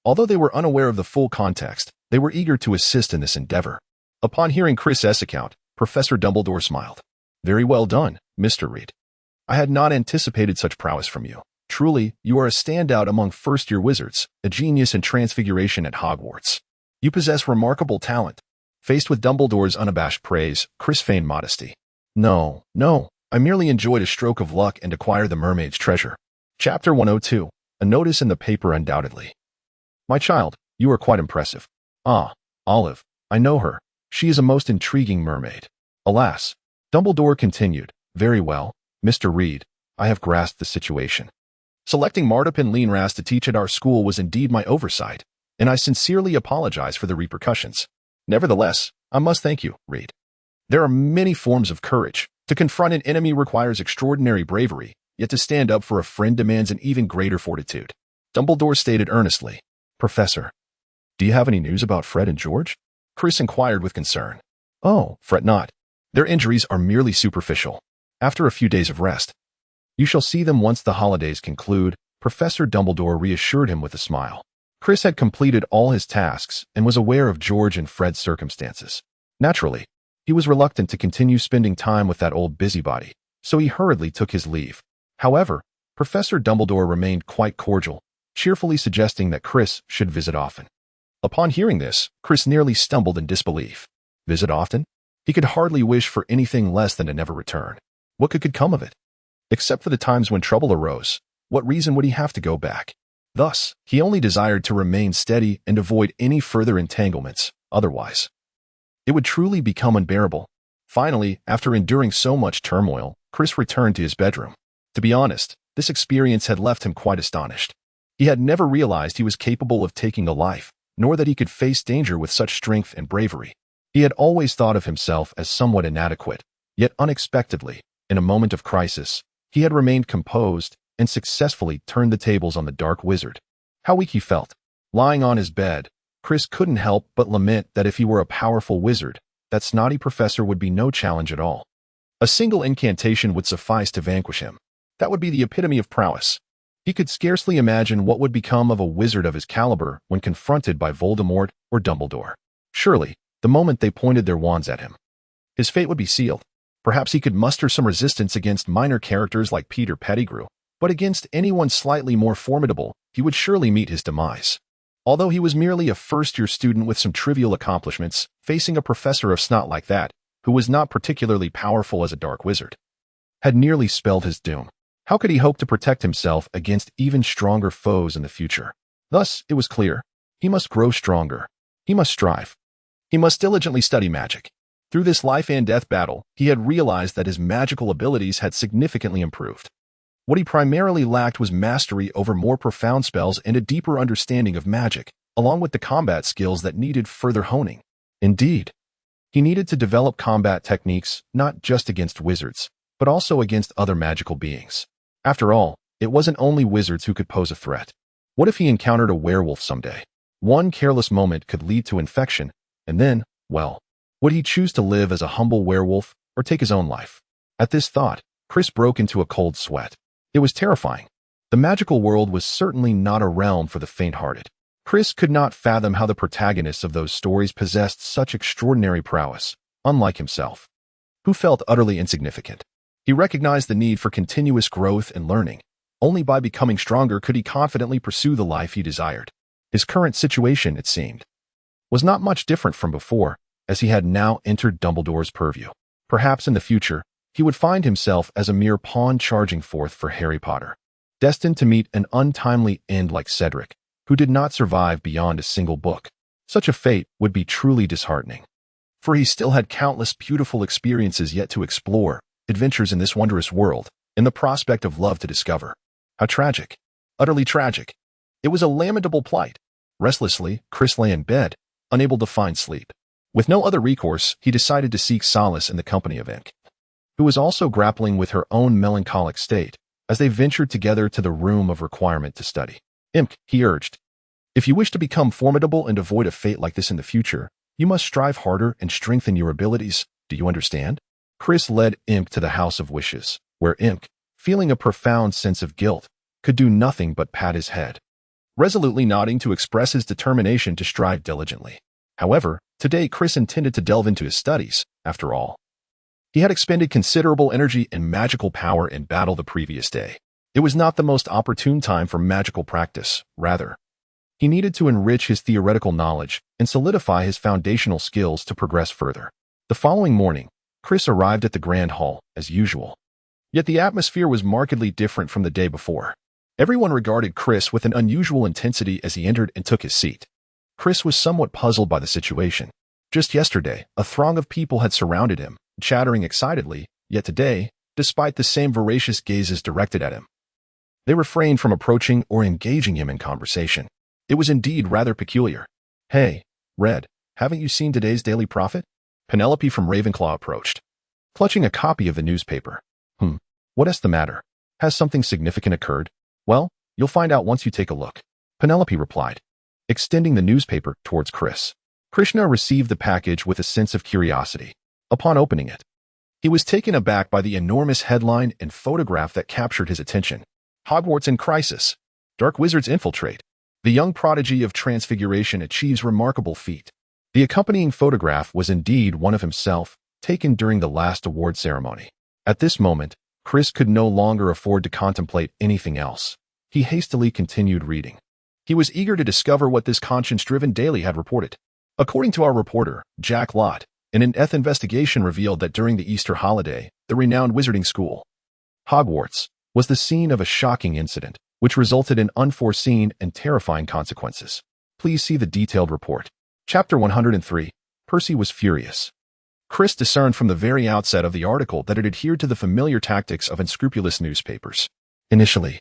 although they were unaware of the full context, they were eager to assist in this endeavor. Upon hearing Chris's account, Professor Dumbledore smiled. "Very well done, Mr. Reed. I had not anticipated such prowess from you. Truly, you are a standout among first-year wizards, a genius in transfiguration at Hogwarts. You possess remarkable talent." Faced with Dumbledore's unabashed praise, Chris feigned modesty. No, I merely enjoyed a stroke of luck and acquired the mermaid's treasure." Chapter 102. A notice in the paper undoubtedly. "My child, you are quite impressive. Ah, Olive, I know her. She is a most intriguing mermaid." Alas, Dumbledore continued, "Very well, Mr. Reed, I have grasped the situation. Selecting Martipin Leanras to teach at our school was indeed my oversight, and I sincerely apologize for the repercussions. Nevertheless, I must thank you, Reed. There are many forms of courage. To confront an enemy requires extraordinary bravery, yet to stand up for a friend demands an even greater fortitude." Dumbledore stated earnestly. "Professor, do you have any news about Fred and George?" Chris inquired with concern. "Oh, fret not. Their injuries are merely superficial. After a few days of rest, you shall see them once the holidays conclude," Professor Dumbledore reassured him with a smile. Chris had completed all his tasks and was aware of George and Fred's circumstances. Naturally, he was reluctant to continue spending time with that old busybody, so he hurriedly took his leave. However, Professor Dumbledore remained quite cordial, cheerfully suggesting that Chris should visit often. Upon hearing this, Chris nearly stumbled in disbelief. Visit often? He could hardly wish for anything less than to never return. What could come of it? Except for the times when trouble arose, what reason would he have to go back? Thus, he only desired to remain steady and avoid any further entanglements. Otherwise, it would truly become unbearable. Finally, after enduring so much turmoil, Chris returned to his bedroom. To be honest, this experience had left him quite astonished. He had never realized he was capable of taking a life, nor that he could face danger with such strength and bravery. He had always thought of himself as somewhat inadequate, yet unexpectedly, in a moment of crisis, he had remained composed and successfully turned the tables on the dark wizard. How weak he felt. Lying on his bed, Chris couldn't help but lament that if he were a powerful wizard, that snotty professor would be no challenge at all. A single incantation would suffice to vanquish him. That would be the epitome of prowess. He could scarcely imagine what would become of a wizard of his caliber when confronted by Voldemort or Dumbledore. Surely, the moment they pointed their wands at him, his fate would be sealed. Perhaps he could muster some resistance against minor characters like Peter Pettigrew, but against anyone slightly more formidable, he would surely meet his demise. Although he was merely a first-year student with some trivial accomplishments, facing a professor of snot like that, who was not particularly powerful as a dark wizard, had nearly spelled his doom. How could he hope to protect himself against even stronger foes in the future? Thus, it was clear. He must grow stronger. He must strive. He must diligently study magic. Through this life and death battle, he had realized that his magical abilities had significantly improved. What he primarily lacked was mastery over more profound spells and a deeper understanding of magic, along with the combat skills that needed further honing. Indeed, he needed to develop combat techniques not just against wizards, but also against other magical beings. After all, it wasn't only wizards who could pose a threat. What if he encountered a werewolf someday? One careless moment could lead to infection, and then, well, would he choose to live as a humble werewolf or take his own life? At this thought, Chris broke into a cold sweat. It was terrifying. The magical world was certainly not a realm for the faint-hearted. Chris could not fathom how the protagonists of those stories possessed such extraordinary prowess, unlike himself, who felt utterly insignificant. He recognized the need for continuous growth and learning. Only by becoming stronger could he confidently pursue the life he desired. His current situation, it seemed, was not much different from before, as he had now entered Dumbledore's purview. Perhaps in the future, he would find himself as a mere pawn charging forth for Harry Potter, destined to meet an untimely end like Cedric, who did not survive beyond a single book. Such a fate would be truly disheartening, for he still had countless beautiful experiences yet to explore, adventures in this wondrous world, and the prospect of love to discover. How tragic. Utterly tragic. It was a lamentable plight. Restlessly, Chris lay in bed, unable to find sleep. With no other recourse, he decided to seek solace in the company of Imp, who was also grappling with her own melancholic state, as they ventured together to the room of requirement to study. Imp, he urged, if you wish to become formidable and avoid a fate like this in the future, you must strive harder and strengthen your abilities. Do you understand? Chris led Imp to the House of Wishes, where Imp, feeling a profound sense of guilt, could do nothing but pat his head, resolutely nodding to express his determination to strive diligently. However, today Chris intended to delve into his studies, after all. He had expended considerable energy and magical power in battle the previous day. It was not the most opportune time for magical practice, rather. He needed to enrich his theoretical knowledge and solidify his foundational skills to progress further. The following morning, Chris arrived at the Grand Hall, as usual. Yet the atmosphere was markedly different from the day before. Everyone regarded Chris with an unusual intensity as he entered and took his seat. Chris was somewhat puzzled by the situation. Just yesterday, a throng of people had surrounded him, chattering excitedly, yet today, despite the same voracious gazes directed at him, they refrained from approaching or engaging him in conversation. It was indeed rather peculiar. Hey, Red, haven't you seen today's Daily Prophet? Penelope from Ravenclaw approached, clutching a copy of the newspaper. What is the matter? Has something significant occurred? Well, you'll find out once you take a look, Penelope replied, extending the newspaper towards Chris. Krishna received the package with a sense of curiosity. Upon opening it, he was taken aback by the enormous headline and photograph that captured his attention. Hogwarts in crisis. Dark wizards infiltrate. The young prodigy of transfiguration achieves remarkable feat. The accompanying photograph was indeed one of himself, taken during the last award ceremony. At this moment, Chris could no longer afford to contemplate anything else. He hastily continued reading. He was eager to discover what this conscience-driven daily had reported. According to our reporter, Jack Lott, an in-depth investigation revealed that during the Easter holiday, the renowned wizarding school, Hogwarts, was the scene of a shocking incident, which resulted in unforeseen and terrifying consequences. Please see the detailed report. Chapter 103. Percy was furious. Chris discerned from the very outset of the article that it adhered to the familiar tactics of unscrupulous newspapers. Initially,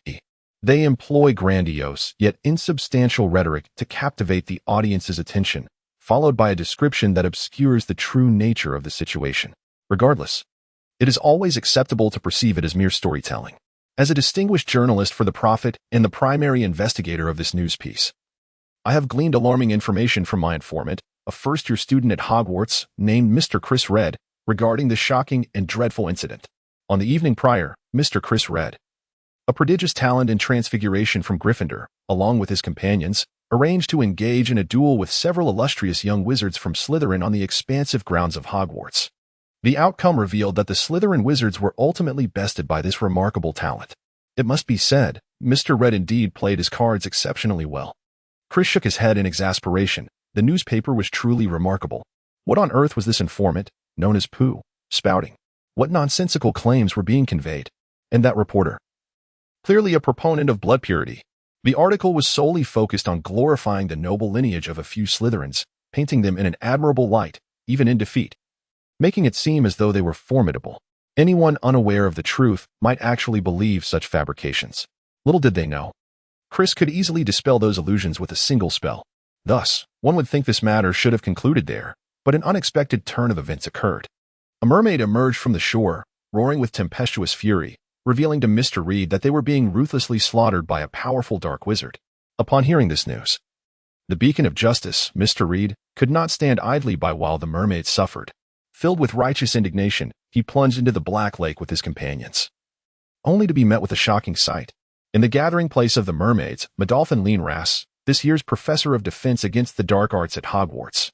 they employ grandiose yet insubstantial rhetoric to captivate the audience's attention, followed by a description that obscures the true nature of the situation. Regardless, it is always acceptable to perceive it as mere storytelling. As a distinguished journalist for the Prophet and the primary investigator of this news piece, I have gleaned alarming information from my informant, a first-year student at Hogwarts named Mr. Chris Red, regarding the shocking and dreadful incident. On the evening prior, Mr. Chris Red, a prodigious talent in transfiguration from Gryffindor, along with his companions, arranged to engage in a duel with several illustrious young wizards from Slytherin on the expansive grounds of Hogwarts. The outcome revealed that the Slytherin wizards were ultimately bested by this remarkable talent. It must be said, Mr. Red indeed played his cards exceptionally well. Chris shook his head in exasperation. The newspaper was truly remarkable. What on earth was this informant, known as Pooh, spouting? What nonsensical claims were being conveyed? And that reporter, clearly a proponent of blood purity. The article was solely focused on glorifying the noble lineage of a few Slytherins, painting them in an admirable light, even in defeat, making it seem as though they were formidable. Anyone unaware of the truth might actually believe such fabrications. Little did they know, Chris could easily dispel those illusions with a single spell. Thus, one would think this matter should have concluded there, but an unexpected turn of events occurred. A mermaid emerged from the shore, roaring with tempestuous fury, revealing to Mr. Reed that they were being ruthlessly slaughtered by a powerful dark wizard. Upon hearing this news, the beacon of justice, Mr. Reed, could not stand idly by while the mermaid suffered. Filled with righteous indignation, he plunged into the Black Lake with his companions, only to be met with a shocking sight. In the gathering place of the mermaids, Madolphin Leenras, this year's professor of defense against the dark arts at Hogwarts,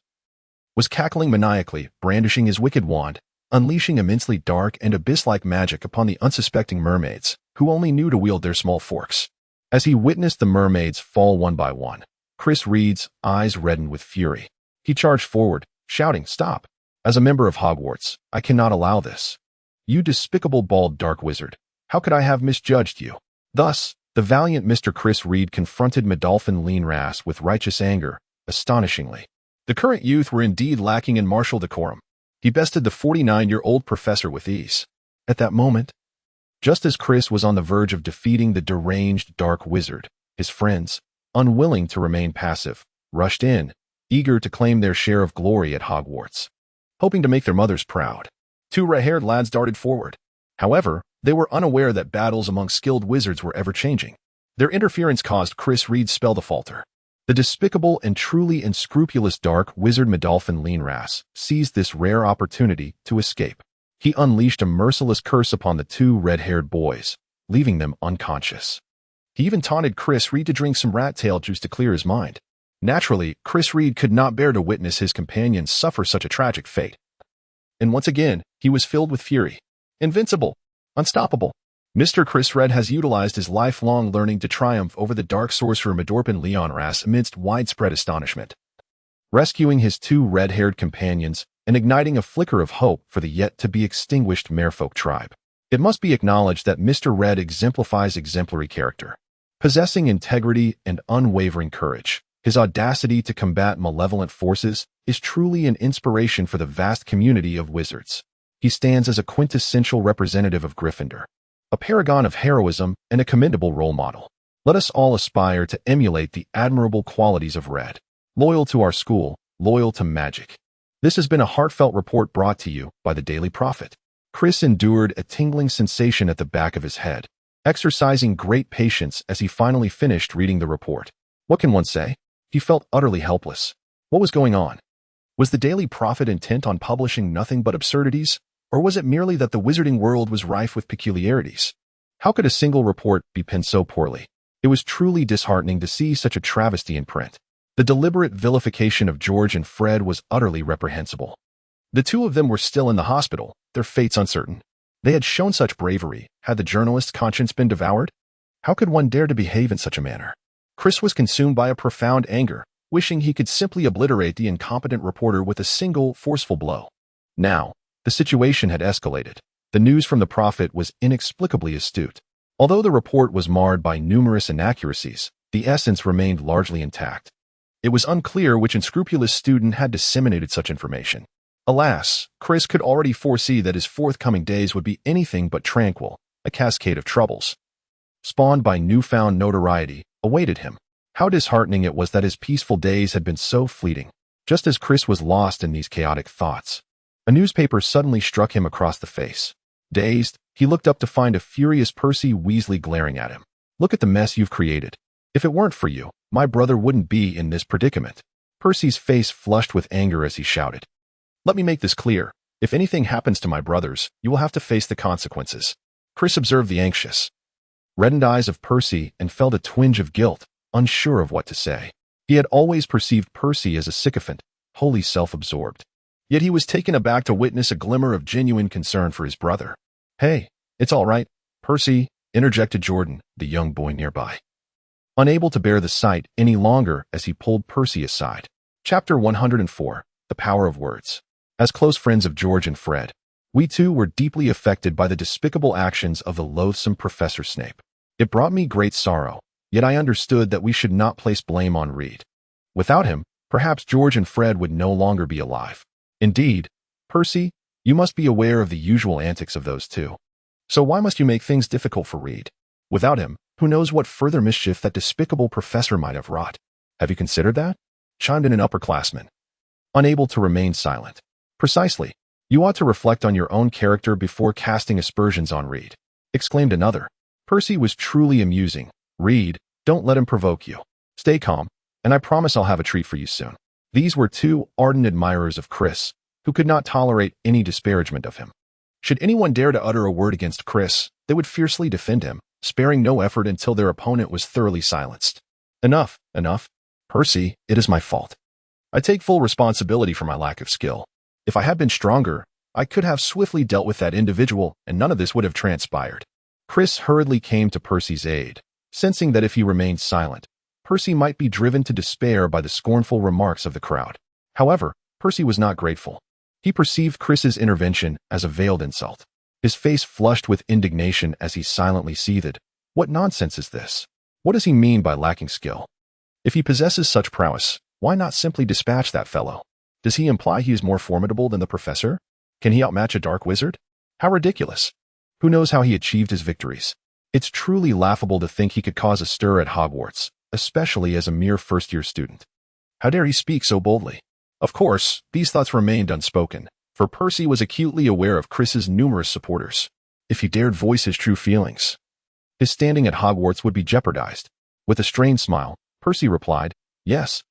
was cackling maniacally, brandishing his wicked wand, unleashing immensely dark and abyss-like magic upon the unsuspecting mermaids, who only knew to wield their small forks. As he witnessed the mermaids fall one by one, Chris Reed's eyes reddened with fury. He charged forward, shouting, "Stop! As a member of Hogwarts, I cannot allow this. You despicable bald dark wizard, how could I have misjudged you?" Thus, the valiant Mr. Chris Reed confronted Madolphin Leenras with righteous anger. Astonishingly, the current youth were indeed lacking in martial decorum. He bested the 49-year-old professor with ease. At that moment, just as Chris was on the verge of defeating the deranged dark wizard, his friends, unwilling to remain passive, rushed in, eager to claim their share of glory at Hogwarts. Hoping to make their mothers proud, two red-haired lads darted forward. However, they were unaware that battles among skilled wizards were ever-changing. Their interference caused Chris Reed's spell to falter. The despicable and truly unscrupulous dark wizard Madolphin Leenras seized this rare opportunity to escape. He unleashed a merciless curse upon the two red-haired boys, leaving them unconscious. He even taunted Chris Reed to drink some rat tail juice to clear his mind. Naturally, Chris Reed could not bear to witness his companions suffer such a tragic fate. And once again, he was filled with fury. Invincible. Unstoppable. Mr. Chris Reed has utilized his lifelong learning to triumph over the dark sorcerer Madolphin Leenras amidst widespread astonishment, rescuing his two red-haired companions and igniting a flicker of hope for the yet-to-be-extinguished merfolk tribe. It must be acknowledged that Mr. Reed exemplifies exemplary character. Possessing integrity and unwavering courage, his audacity to combat malevolent forces is truly an inspiration for the vast community of wizards. He stands as a quintessential representative of Gryffindor, a paragon of heroism and a commendable role model. Let us all aspire to emulate the admirable qualities of Red. Loyal to our school, loyal to magic. This has been a heartfelt report brought to you by the Daily Prophet. Chris endured a tingling sensation at the back of his head, exercising great patience as he finally finished reading the report. What can one say? He felt utterly helpless. What was going on? Was the Daily Prophet intent on publishing nothing but absurdities? Or was it merely that the wizarding world was rife with peculiarities? How could a single report be penned so poorly? It was truly disheartening to see such a travesty in print. The deliberate vilification of George and Fred was utterly reprehensible. The two of them were still in the hospital, their fates uncertain. They had shown such bravery. Had the journalist's conscience been devoured? How could one dare to behave in such a manner? Chris was consumed by a profound anger, wishing he could simply obliterate the incompetent reporter with a single, forceful blow. Now, the situation had escalated. The news from the prophet was inexplicably astute. Although the report was marred by numerous inaccuracies, the essence remained largely intact. It was unclear which unscrupulous student had disseminated such information. Alas, Chris could already foresee that his forthcoming days would be anything but tranquil. A cascade of troubles, spawned by newfound notoriety, awaited him. How disheartening it was that his peaceful days had been so fleeting. Just as Chris was lost in these chaotic thoughts, a newspaper suddenly struck him across the face. Dazed, he looked up to find a furious Percy Weasley glaring at him. "Look at the mess you've created. If it weren't for you, my brother wouldn't be in this predicament." Percy's face flushed with anger as he shouted, "Let me make this clear. If anything happens to my brothers, you will have to face the consequences." Chris observed the anxious, reddened eyes of Percy and felt a twinge of guilt, unsure of what to say. He had always perceived Percy as a sycophant, wholly self-absorbed. Yet he was taken aback to witness a glimmer of genuine concern for his brother. "Hey, it's all right, Percy," interjected Jordan, the young boy nearby, unable to bear the sight any longer as he pulled Percy aside. Chapter 104, The Power of Words. As close friends of George and Fred, we too were deeply affected by the despicable actions of the loathsome Professor Snape. It brought me great sorrow, yet I understood that we should not place blame on Reed. Without him, perhaps George and Fred would no longer be alive. Indeed, Percy, You must be aware of the usual antics of those two. So why must you make things difficult for Reed? Without him, who knows what further mischief that despicable professor might have wrought? Have you considered that? Chimed in an upperclassman, unable to remain silent. Precisely. You ought to reflect on your own character before casting aspersions on Reed, exclaimed another. Percy was truly amusing. Reed, don't let him provoke you. Stay calm, and I promise I'll have a treat for you soon. These were two ardent admirers of Chris, who could not tolerate any disparagement of him. Should anyone dare to utter a word against Chris, they would fiercely defend him, sparing no effort until their opponent was thoroughly silenced. Enough, enough. Percy, it is my fault. I take full responsibility for my lack of skill. If I had been stronger, I could have swiftly dealt with that individual, and none of this would have transpired. Chris hurriedly came to Percy's aid, sensing that if he remained silent, Percy might be driven to despair by the scornful remarks of the crowd. However, Percy was not grateful. He perceived Chris's intervention as a veiled insult. His face flushed with indignation as he silently seethed. What nonsense is this? What does he mean by lacking skill? If he possesses such prowess, why not simply dispatch that fellow? Does he imply he is more formidable than the professor? Can he outmatch a dark wizard? How ridiculous! Who knows how he achieved his victories? It's truly laughable to think he could cause a stir at Hogwarts, especially as a mere first-year student. How dare he speak so boldly? Of course, these thoughts remained unspoken, for Percy was acutely aware of Chris's numerous supporters. If he dared voice his true feelings, his standing at Hogwarts would be jeopardized. With a strained smile, Percy replied, Yes,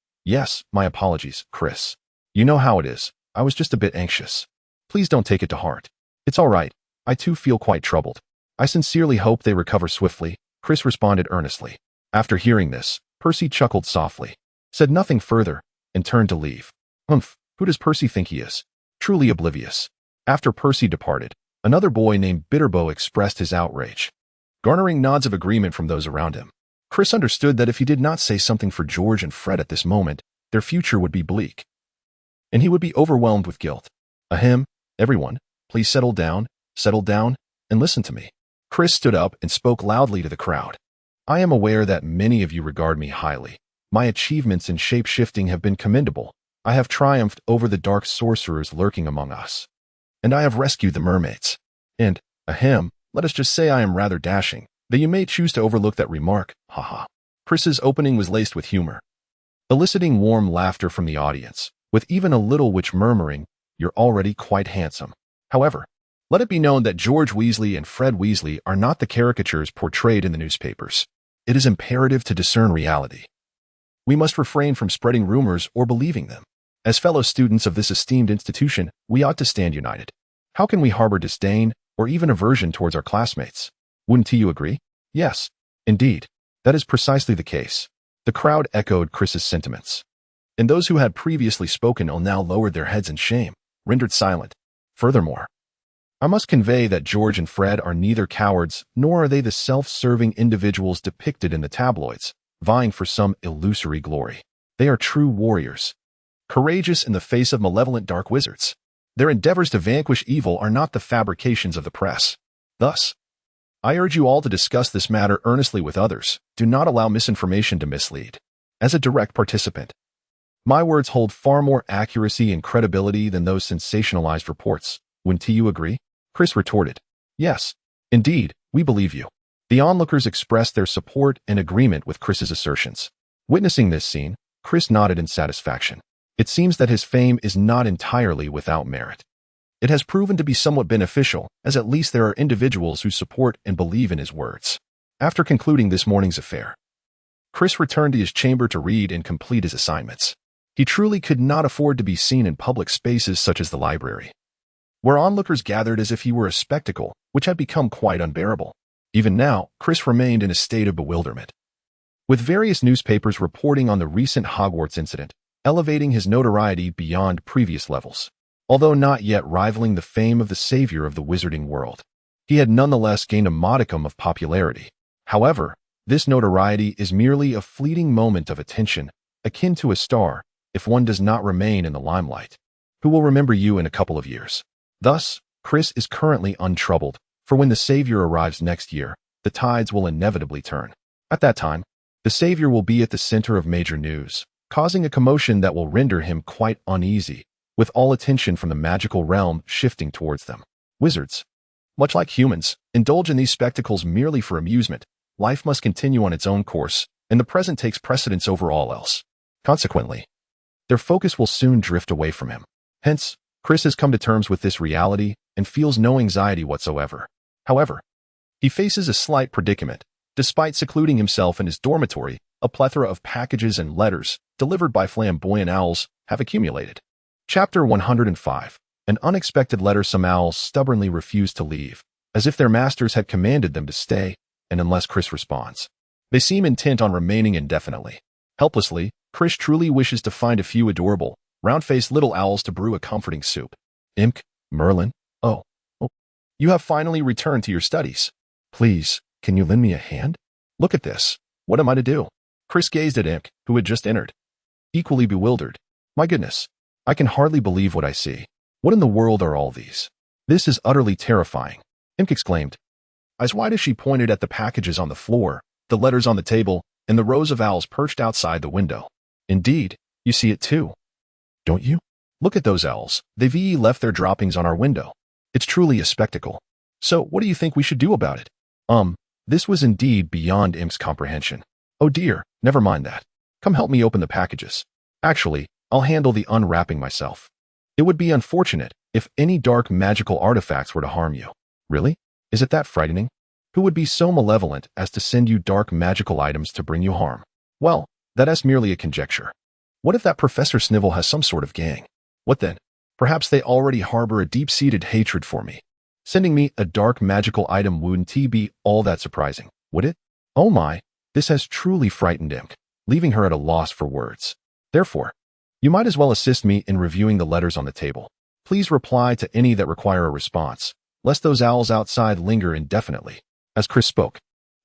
my apologies, Chris. You know how it is. I was just a bit anxious. Please don't take it to heart. It's all right. I too feel quite troubled. I sincerely hope they recover swiftly, Chris responded earnestly. After hearing this, Percy chuckled softly, said nothing further, and turned to leave. Humph, who does Percy think he is? Truly oblivious. After Percy departed, another boy named Bitterbow expressed his outrage, garnering nods of agreement from those around him. Chris understood that if he did not say something for George and Fred at this moment, their future would be bleak, and he would be overwhelmed with guilt. Ahem, everyone, please settle down, and listen to me. Chris stood up and spoke loudly to the crowd. I am aware that many of you regard me highly. My achievements in shape-shifting have been commendable. I have triumphed over the dark sorcerers lurking among us, and I have rescued the mermaids. And, ahem, let us just say I am rather dashing, though you may choose to overlook that remark, haha. Chris's opening was laced with humor, eliciting warm laughter from the audience, with even a little witch murmuring, You're already quite handsome. However, let it be known that George Weasley and Fred Weasley are not the caricatures portrayed in the newspapers. It is imperative to discern reality. We must refrain from spreading rumors or believing them. As fellow students of this esteemed institution, we ought to stand united. How can we harbor disdain or even aversion towards our classmates? Wouldn't you agree? Yes, indeed. That is precisely the case. The crowd echoed Chris's sentiments, and those who had previously spoken now lowered their heads in shame, rendered silent. Furthermore, I must convey that George and Fred are neither cowards nor are they the self-serving individuals depicted in the tabloids, vying for some illusory glory. They are true warriors, courageous in the face of malevolent dark wizards. Their endeavors to vanquish evil are not the fabrications of the press. Thus, I urge you all to discuss this matter earnestly with others. Do not allow misinformation to mislead. As a direct participant, my words hold far more accuracy and credibility than those sensationalized reports. Wouldn't you agree? Chris retorted. Yes, indeed, we believe you. The onlookers expressed their support and agreement with Chris's assertions. Witnessing this scene, Chris nodded in satisfaction. It seems that his fame is not entirely without merit. It has proven to be somewhat beneficial, as at least there are individuals who support and believe in his words. After concluding this morning's affair, Chris returned to his chamber to read and complete his assignments. He truly could not afford to be seen in public spaces such as the library, where onlookers gathered as if he were a spectacle, which had become quite unbearable. Even now, Chris remained in a state of bewilderment, with various newspapers reporting on the recent Hogwarts incident, elevating his notoriety beyond previous levels. Although not yet rivaling the fame of the savior of the wizarding world, he had nonetheless gained a modicum of popularity. However, this notoriety is merely a fleeting moment of attention, akin to a star, if one does not remain in the limelight. Who will remember you in a couple of years? Thus, Chris is currently untroubled, for when the savior arrives next year, the tides will inevitably turn. At that time, the savior will be at the center of major news, causing a commotion that will render him quite uneasy, with all attention from the magical realm shifting towards them. Wizards, much like humans, indulge in these spectacles merely for amusement. Life must continue on its own course, and the present takes precedence over all else. Consequently, their focus will soon drift away from him. Hence, Chris has come to terms with this reality and feels no anxiety whatsoever. However, he faces a slight predicament. Despite secluding himself in his dormitory, a plethora of packages and letters delivered by flamboyant owls have accumulated. Chapter 105. An unexpected letter. Some owls stubbornly refuse to leave, as if their masters had commanded them to stay, and unless Chris responds, they seem intent on remaining indefinitely. Helplessly, Chris truly wishes to find a few adorable, round-faced little owls to brew a comforting soup. Imk, Merlin, oh, you have finally returned to your studies. Please, can you lend me a hand? Look at this. What am I to do? Chris gazed at Imk, who had just entered, equally bewildered. My goodness, I can hardly believe what I see. What in the world are all these? This is utterly terrifying, Imk exclaimed. Eyes wide as she pointed at the packages on the floor, the letters on the table, and the rows of owls perched outside the window. Indeed, you see it too. Don't you? Look at those owls. They've left their droppings on our window. It's truly a spectacle. So, what do you think we should do about it? This was indeed beyond Imk's comprehension. Oh dear, never mind that. Come help me open the packages. Actually, I'll handle the unwrapping myself. It would be unfortunate if any dark magical artifacts were to harm you. Really? Is it that frightening? Who would be so malevolent as to send you dark magical items to bring you harm? Well, that is merely a conjecture. What if that Professor Snivel has some sort of gang? What then? Perhaps they already harbor a deep-seated hatred for me. Sending me a dark magical item wouldn't be all that surprising, would it? Oh my, this has truly frightened Imk, leaving her at a loss for words. Therefore, you might as well assist me in reviewing the letters on the table. Please reply to any that require a response, lest those owls outside linger indefinitely. As Chris spoke,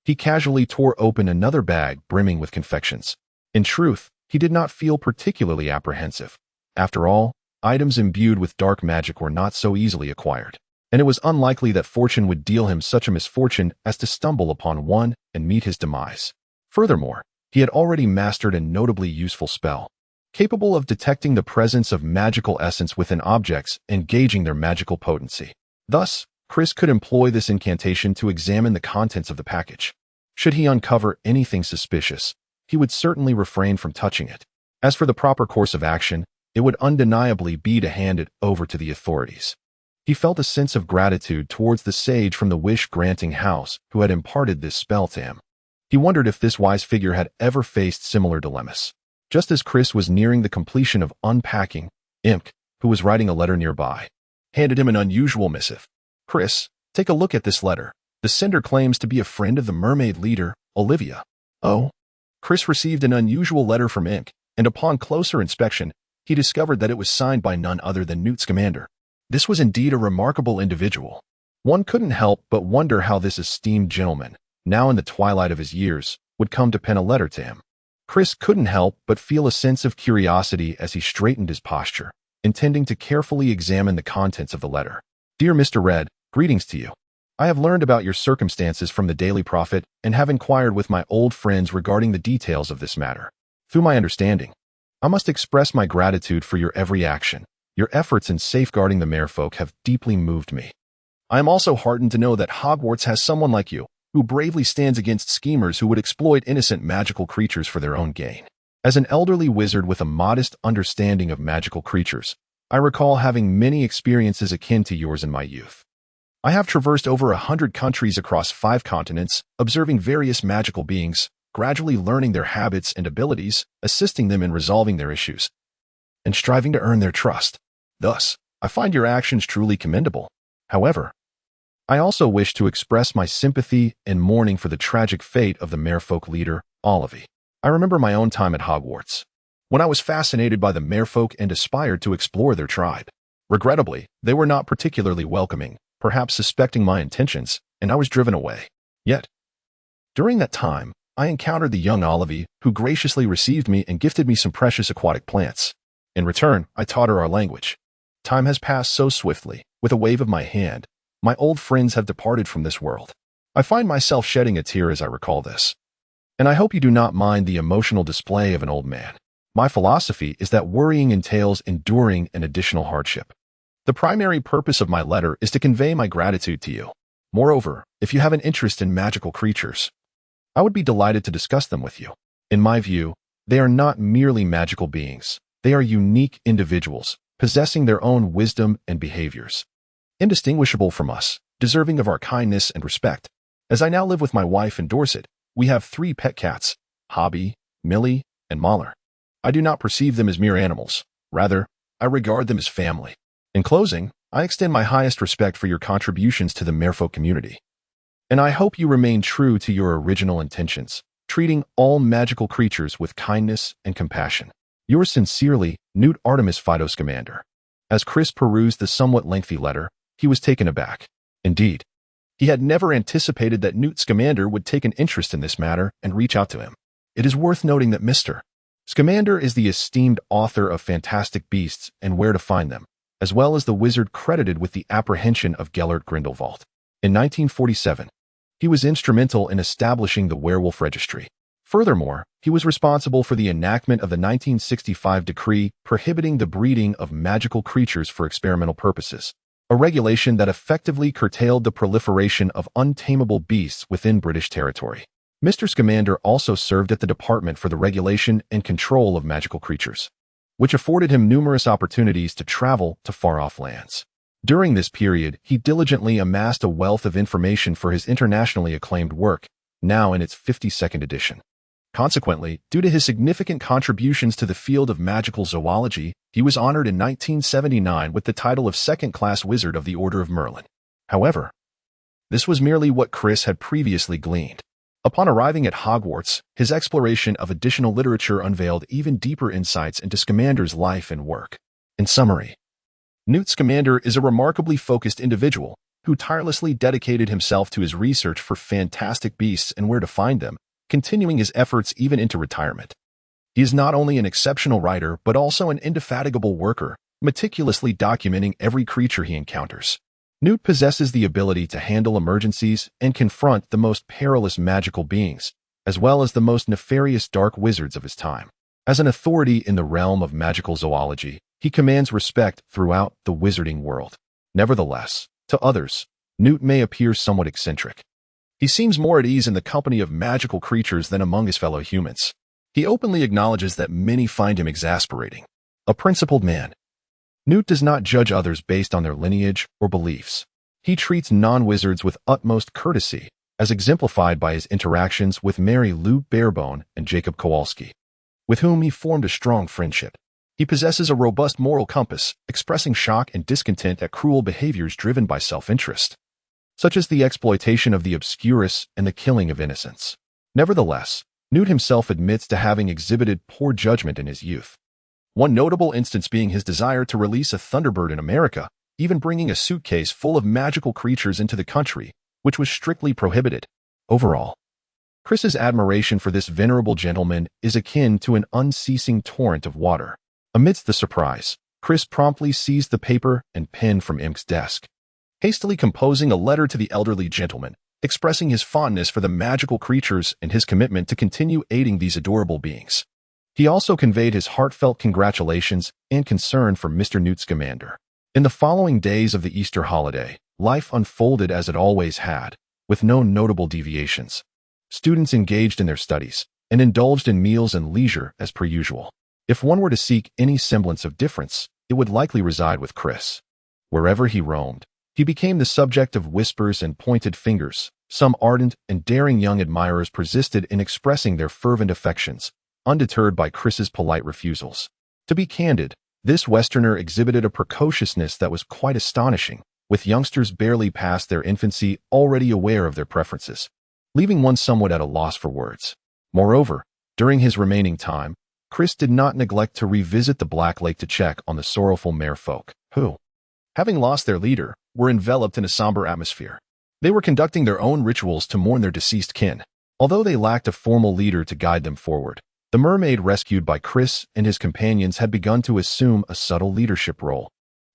he casually tore open another bag brimming with confections. In truth, he did not feel particularly apprehensive. After all, items imbued with dark magic were not so easily acquired, and it was unlikely that fortune would deal him such a misfortune as to stumble upon one and meet his demise. Furthermore, he had already mastered a notably useful spell, capable of detecting the presence of magical essence within objects and gauging their magical potency. Thus, Chris could employ this incantation to examine the contents of the package. Should he uncover anything suspicious, he would certainly refrain from touching it. As for the proper course of action, it would undeniably be to hand it over to the authorities. He felt a sense of gratitude towards the sage from the wish-granting house who had imparted this spell to him. He wondered if this wise figure had ever faced similar dilemmas. Just as Chris was nearing the completion of unpacking, Imk, who was writing a letter nearby, handed him an unusual missive. Chris, take a look at this letter. The sender claims to be a friend of the mermaid leader, Olivia. Oh. Chris received an unusual letter from Imk, and upon closer inspection, he discovered that it was signed by none other than Newt Scamander. This was indeed a remarkable individual. One couldn't help but wonder how this esteemed gentleman, now in the twilight of his years, would come to pen a letter to him. Chris couldn't help but feel a sense of curiosity as he straightened his posture, intending to carefully examine the contents of the letter. Dear Mr. Red, greetings to you. I have learned about your circumstances from the Daily Prophet and have inquired with my old friends regarding the details of this matter. Through my understanding, I must express my gratitude for your every action. Your efforts in safeguarding the merfolk have deeply moved me. I am also heartened to know that Hogwarts has someone like you, who bravely stands against schemers who would exploit innocent magical creatures for their own gain. As an elderly wizard with a modest understanding of magical creatures, I recall having many experiences akin to yours in my youth. I have traversed over 100 countries across 5 continents, observing various magical beings, gradually learning their habits and abilities, assisting them in resolving their issues, and striving to earn their trust. Thus, I find your actions truly commendable. However, I also wish to express my sympathy and mourning for the tragic fate of the merfolk leader, Olivia. I remember my own time at Hogwarts, when I was fascinated by the merfolk and aspired to explore their tribe. Regrettably, they were not particularly welcoming, perhaps suspecting my intentions, and I was driven away. Yet, during that time, I encountered the young Olivia, who graciously received me and gifted me some precious aquatic plants. In return, I taught her our language. Time has passed so swiftly. With a wave of my hand, my old friends have departed from this world. I find myself shedding a tear as I recall this. And I hope you do not mind the emotional display of an old man. My philosophy is that worrying entails enduring an additional hardship. The primary purpose of my letter is to convey my gratitude to you. Moreover, if you have an interest in magical creatures, I would be delighted to discuss them with you. In my view, they are not merely magical beings. They are unique individuals, possessing their own wisdom and behaviors, indistinguishable from us, deserving of our kindness and respect. As I now live with my wife in Dorset, we have 3 pet cats, Hobby, Millie, and Mahler. I do not perceive them as mere animals. Rather, I regard them as family. In closing, I extend my highest respect for your contributions to the merfolk community. And I hope you remain true to your original intentions, treating all magical creatures with kindness and compassion. Yours sincerely, Newt Artemis Fido Scamander. As Chris perused the somewhat lengthy letter, he was taken aback. Indeed, he had never anticipated that Newt Scamander would take an interest in this matter and reach out to him. It is worth noting that Mr. Scamander is the esteemed author of Fantastic Beasts and Where to Find Them, as well as the wizard credited with the apprehension of Gellert Grindelwald. In 1947, he was instrumental in establishing the werewolf registry. Furthermore, he was responsible for the enactment of the 1965 decree prohibiting the breeding of magical creatures for experimental purposes, a regulation that effectively curtailed the proliferation of untamable beasts within British territory. Mr. Scamander also served at the Department for the Regulation and Control of Magical Creatures, which afforded him numerous opportunities to travel to far-off lands. During this period, he diligently amassed a wealth of information for his internationally acclaimed work, now in its 52nd edition. Consequently, due to his significant contributions to the field of magical zoology, he was honored in 1979 with the title of second-class wizard of the Order of Merlin. However, this was merely what Chris had previously gleaned. Upon arriving at Hogwarts, his exploration of additional literature unveiled even deeper insights into Scamander's life and work. In summary, Newt Scamander is a remarkably focused individual who tirelessly dedicated himself to his research for fantastic beasts and where to find them, continuing his efforts even into retirement. He is not only an exceptional writer, but also an indefatigable worker, meticulously documenting every creature he encounters. Newt possesses the ability to handle emergencies and confront the most perilous magical beings, as well as the most nefarious dark wizards of his time. As an authority in the realm of magical zoology, he commands respect throughout the wizarding world. Nevertheless, to others, Newt may appear somewhat eccentric. He seems more at ease in the company of magical creatures than among his fellow humans. He openly acknowledges that many find him exasperating. A principled man, Newt does not judge others based on their lineage or beliefs. He treats non-wizards with utmost courtesy, as exemplified by his interactions with Mary Lou Barebone and Jacob Kowalski, with whom he formed a strong friendship. He possesses a robust moral compass, expressing shock and discontent at cruel behaviors driven by self-interest, such as the exploitation of the obscurus and the killing of innocents. Nevertheless, Newt himself admits to having exhibited poor judgment in his youth. One notable instance being his desire to release a Thunderbird in America, even bringing a suitcase full of magical creatures into the country, which was strictly prohibited. Overall, Chris's admiration for this venerable gentleman is akin to an unceasing torrent of water. Amidst the surprise, Chris promptly seized the paper and pen from Imk's desk, hastily composing a letter to the elderly gentleman, expressing his fondness for the magical creatures and his commitment to continue aiding these adorable beings. He also conveyed his heartfelt congratulations and concern for Mr. Newt Scamander. In the following days of the Easter holiday, life unfolded as it always had, with no notable deviations. Students engaged in their studies and indulged in meals and leisure as per usual. If one were to seek any semblance of difference, it would likely reside with Chris. Wherever he roamed, he became the subject of whispers and pointed fingers. Some ardent and daring young admirers persisted in expressing their fervent affections, undeterred by Chris's polite refusals. To be candid, this Westerner exhibited a precociousness that was quite astonishing, with youngsters barely past their infancy already aware of their preferences, leaving one somewhat at a loss for words. Moreover, during his remaining time, Chris did not neglect to revisit the Black Lake to check on the sorrowful merfolk, who, having lost their leader, were enveloped in a somber atmosphere. They were conducting their own rituals to mourn their deceased kin. Although they lacked a formal leader to guide them forward, the mermaid rescued by Chris and his companions had begun to assume a subtle leadership role,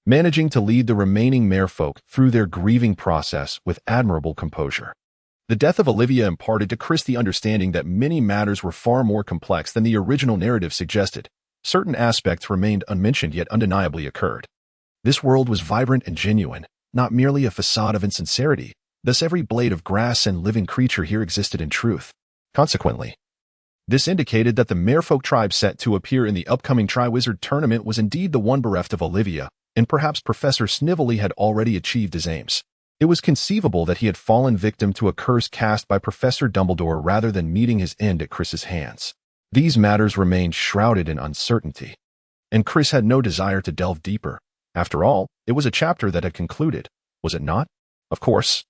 managing to lead the remaining merfolk through their grieving process with admirable composure. The death of Olivia imparted to Chris the understanding that many matters were far more complex than the original narrative suggested, certain aspects remained unmentioned yet undeniably occurred. This world was vibrant and genuine, not merely a facade of insincerity. Thus every blade of grass and living creature here existed in truth. Consequently, this indicated that the Merfolk tribe set to appear in the upcoming Triwizard Tournament was indeed the one bereft of Olivia, and perhaps Professor Snively had already achieved his aims. It was conceivable that he had fallen victim to a curse cast by Professor Dumbledore rather than meeting his end at Chris's hands. These matters remained shrouded in uncertainty, and Chris had no desire to delve deeper. After all, it was a chapter that had concluded, was it not? Of course.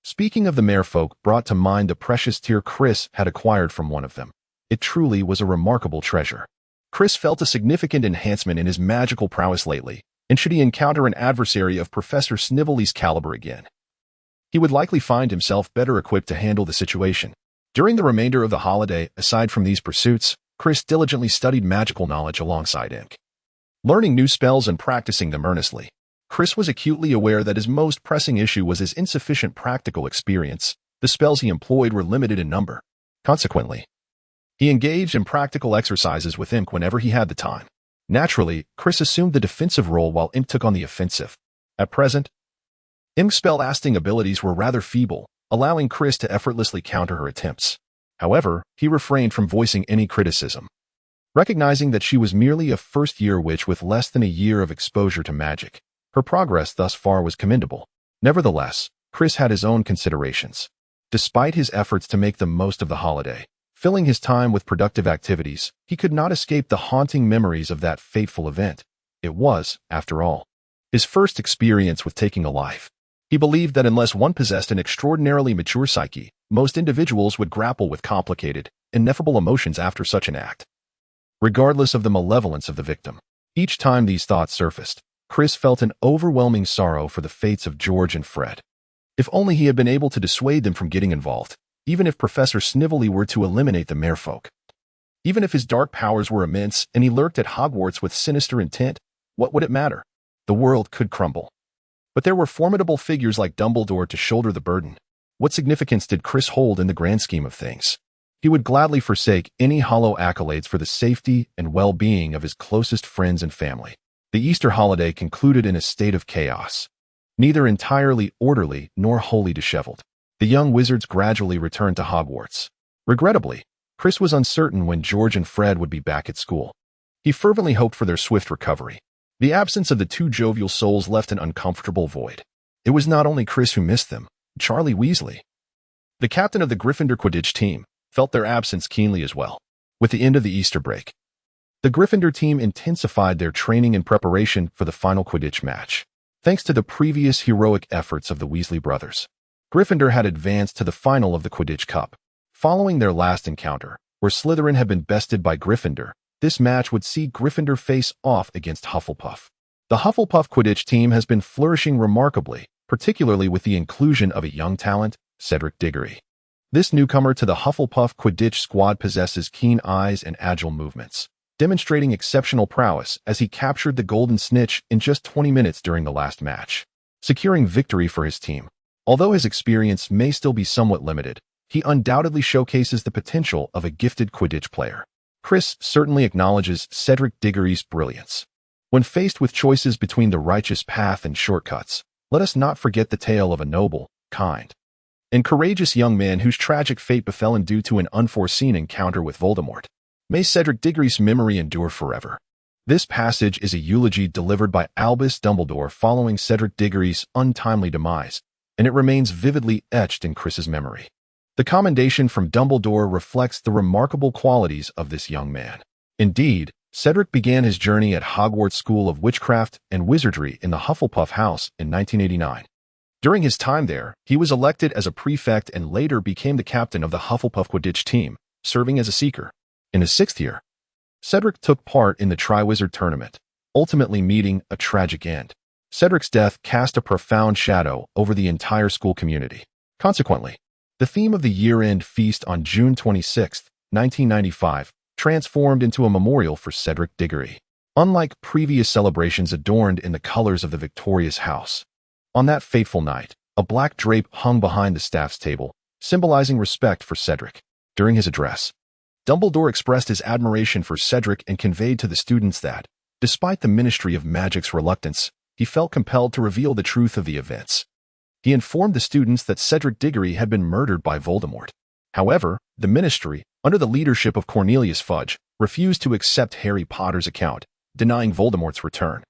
Speaking of the Merfolk brought to mind the precious tear Chris had acquired from one of them. It truly was a remarkable treasure. Chris felt a significant enhancement in his magical prowess lately, and should he encounter an adversary of Professor Snively's caliber again, he would likely find himself better equipped to handle the situation. During the remainder of the holiday, aside from these pursuits, Chris diligently studied magical knowledge alongside Ink. Learning new spells and practicing them earnestly, Chris was acutely aware that his most pressing issue was his insufficient practical experience. The spells he employed were limited in number. Consequently, he engaged in practical exercises with Ink whenever he had the time. Naturally, Chris assumed the defensive role while Ink took on the offensive. At present, Ink's spell-casting abilities were rather feeble, allowing Chris to effortlessly counter her attempts. However, he refrained from voicing any criticism, recognizing that she was merely a first-year witch with less than a year of exposure to magic. Her progress thus far was commendable. Nevertheless, Chris had his own considerations. Despite his efforts to make the most of the holiday, filling his time with productive activities, he could not escape the haunting memories of that fateful event. It was, after all, his first experience with taking a life. He believed that unless one possessed an extraordinarily mature psyche, most individuals would grapple with complicated, ineffable emotions after such an act, regardless of the malevolence of the victim. Each time these thoughts surfaced, Chris felt an overwhelming sorrow for the fates of George and Fred. If only he had been able to dissuade them from getting involved, even if Professor Snively were to eliminate the Merfolk. Even if his dark powers were immense and he lurked at Hogwarts with sinister intent, what would it matter? The world could crumble. But there were formidable figures like Dumbledore to shoulder the burden. What significance did Chris hold in the grand scheme of things? He would gladly forsake any hollow accolades for the safety and well-being of his closest friends and family. The Easter holiday concluded in a state of chaos, neither entirely orderly nor wholly disheveled. The young wizards gradually returned to Hogwarts. Regrettably, Chris was uncertain when George and Fred would be back at school. He fervently hoped for their swift recovery. The absence of the two jovial souls left an uncomfortable void. It was not only Chris who missed them. Charlie Weasley, the captain of the Gryffindor Quidditch team, felt their absence keenly as well. With the end of the Easter break, the Gryffindor team intensified their training and preparation for the final Quidditch match. Thanks to the previous heroic efforts of the Weasley brothers, Gryffindor had advanced to the final of the Quidditch Cup. Following their last encounter, where Slytherin had been bested by Gryffindor, this match would see Gryffindor face off against Hufflepuff. The Hufflepuff Quidditch team has been flourishing remarkably, particularly with the inclusion of a young talent, Cedric Diggory. This newcomer to the Hufflepuff Quidditch squad possesses keen eyes and agile movements, demonstrating exceptional prowess as he captured the Golden Snitch in just 20 minutes during the last match, securing victory for his team. Although his experience may still be somewhat limited, he undoubtedly showcases the potential of a gifted Quidditch player. Chris certainly acknowledges Cedric Diggory's brilliance. When faced with choices between the righteous path and shortcuts, let us not forget the tale of a noble, kind, and courageous young man whose tragic fate befell him due to an unforeseen encounter with Voldemort. May Cedric Diggory's memory endure forever. This passage is a eulogy delivered by Albus Dumbledore following Cedric Diggory's untimely demise, and it remains vividly etched in Chris's memory. The commendation from Dumbledore reflects the remarkable qualities of this young man. Indeed, Cedric began his journey at Hogwarts School of Witchcraft and Wizardry in the Hufflepuff House in 1989. During his time there, he was elected as a prefect and later became the captain of the Hufflepuff Quidditch team, serving as a seeker. In his 6th year, Cedric took part in the Triwizard Tournament, ultimately meeting a tragic end. Cedric's death cast a profound shadow over the entire school community. Consequently, the theme of the year-end feast on June 26, 1995, transformed into a memorial for Cedric Diggory. Unlike previous celebrations adorned in the colors of the victorious house, on that fateful night, a black drape hung behind the staff's table, symbolizing respect for Cedric. During his address, Dumbledore expressed his admiration for Cedric and conveyed to the students that, despite the Ministry of Magic's reluctance, he felt compelled to reveal the truth of the events. He informed the students that Cedric Diggory had been murdered by Voldemort. However, the Ministry, under the leadership of Cornelius Fudge, refused to accept Harry Potter's account, denying Voldemort's return.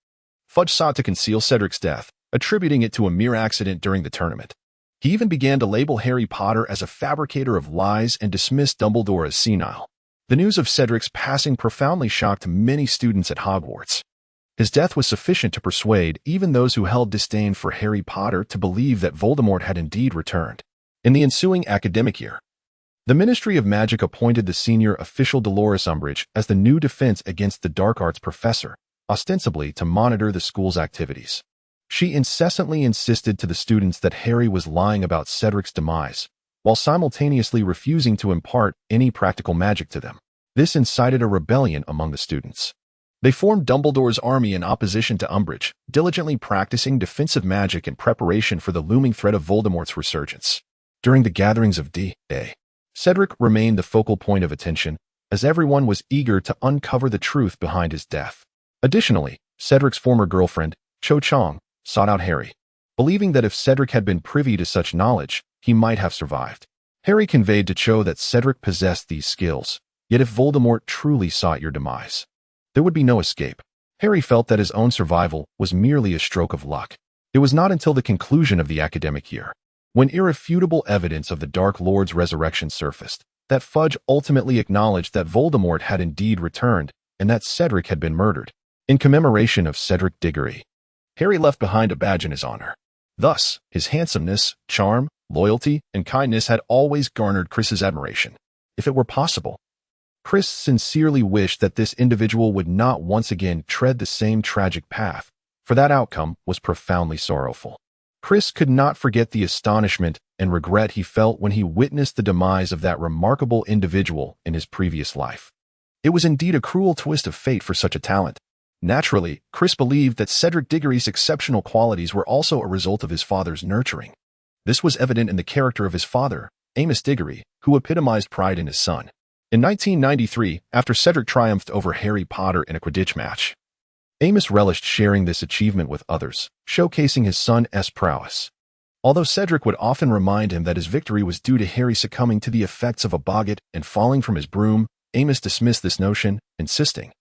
Fudge sought to conceal Cedric's death, attributing it to a mere accident during the tournament. He even began to label Harry Potter as a fabricator of lies and dismissed Dumbledore as senile. The news of Cedric's passing profoundly shocked many students at Hogwarts. His death was sufficient to persuade even those who held disdain for Harry Potter to believe that Voldemort had indeed returned. In the ensuing academic year, the Ministry of Magic appointed the senior official Dolores Umbridge as the new defense against the dark arts professor, ostensibly to monitor the school's activities. She incessantly insisted to the students that Harry was lying about Cedric's demise, while simultaneously refusing to impart any practical magic to them. This incited a rebellion among the students. They formed Dumbledore's army in opposition to Umbridge, diligently practicing defensive magic in preparation for the looming threat of Voldemort's resurgence. During the gatherings of D-Day, Cedric remained the focal point of attention, as everyone was eager to uncover the truth behind his death. Additionally, Cedric's former girlfriend, Cho Chang, sought out Harry, believing that if Cedric had been privy to such knowledge, he might have survived. Harry conveyed to Cho that Cedric possessed these skills, yet if Voldemort truly sought your demise, there would be no escape. Harry felt that his own survival was merely a stroke of luck. It was not until the conclusion of the academic year, when irrefutable evidence of the Dark Lord's resurrection surfaced, that Fudge ultimately acknowledged that Voldemort had indeed returned and that Cedric had been murdered. In commemoration of Cedric Diggory, Harry left behind a badge in his honor. Thus, his handsomeness, charm, loyalty, and kindness had always garnered Chris's admiration. If it were possible, Chris sincerely wished that this individual would not once again tread the same tragic path, for that outcome was profoundly sorrowful. Chris could not forget the astonishment and regret he felt when he witnessed the demise of that remarkable individual in his previous life. It was indeed a cruel twist of fate for such a talent. Naturally, Chris believed that Cedric Diggory's exceptional qualities were also a result of his father's nurturing. This was evident in the character of his father, Amos Diggory, who epitomized pride in his son. In 1993, after Cedric triumphed over Harry Potter in a Quidditch match, Amos relished sharing this achievement with others, showcasing his son's prowess. Although Cedric would often remind him that his victory was due to Harry succumbing to the effects of a boggart and falling from his broom, Amos dismissed this notion, insisting,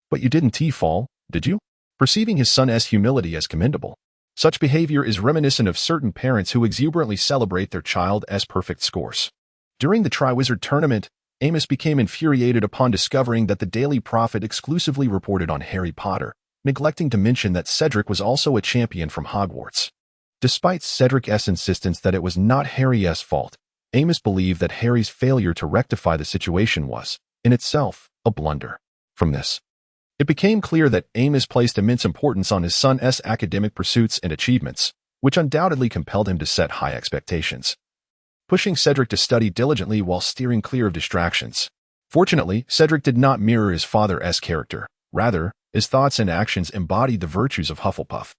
"But you didn't fall, did you?" Perceiving his son's humility as commendable. Such behavior is reminiscent of certain parents who exuberantly celebrate their child's perfect scores. During the Triwizard Tournament, Amos became infuriated upon discovering that the Daily Prophet exclusively reported on Harry Potter, neglecting to mention that Cedric was also a champion from Hogwarts. Despite Cedric's insistence that it was not Harry's fault, Amos believed that Harry's failure to rectify the situation was, in itself, a blunder. From this, it became clear that Amos placed immense importance on his son's academic pursuits and achievements, which undoubtedly compelled him to set high expectations, pushing Cedric to study diligently while steering clear of distractions. Fortunately, Cedric did not mirror his father's character. Rather, his thoughts and actions embodied the virtues of Hufflepuff,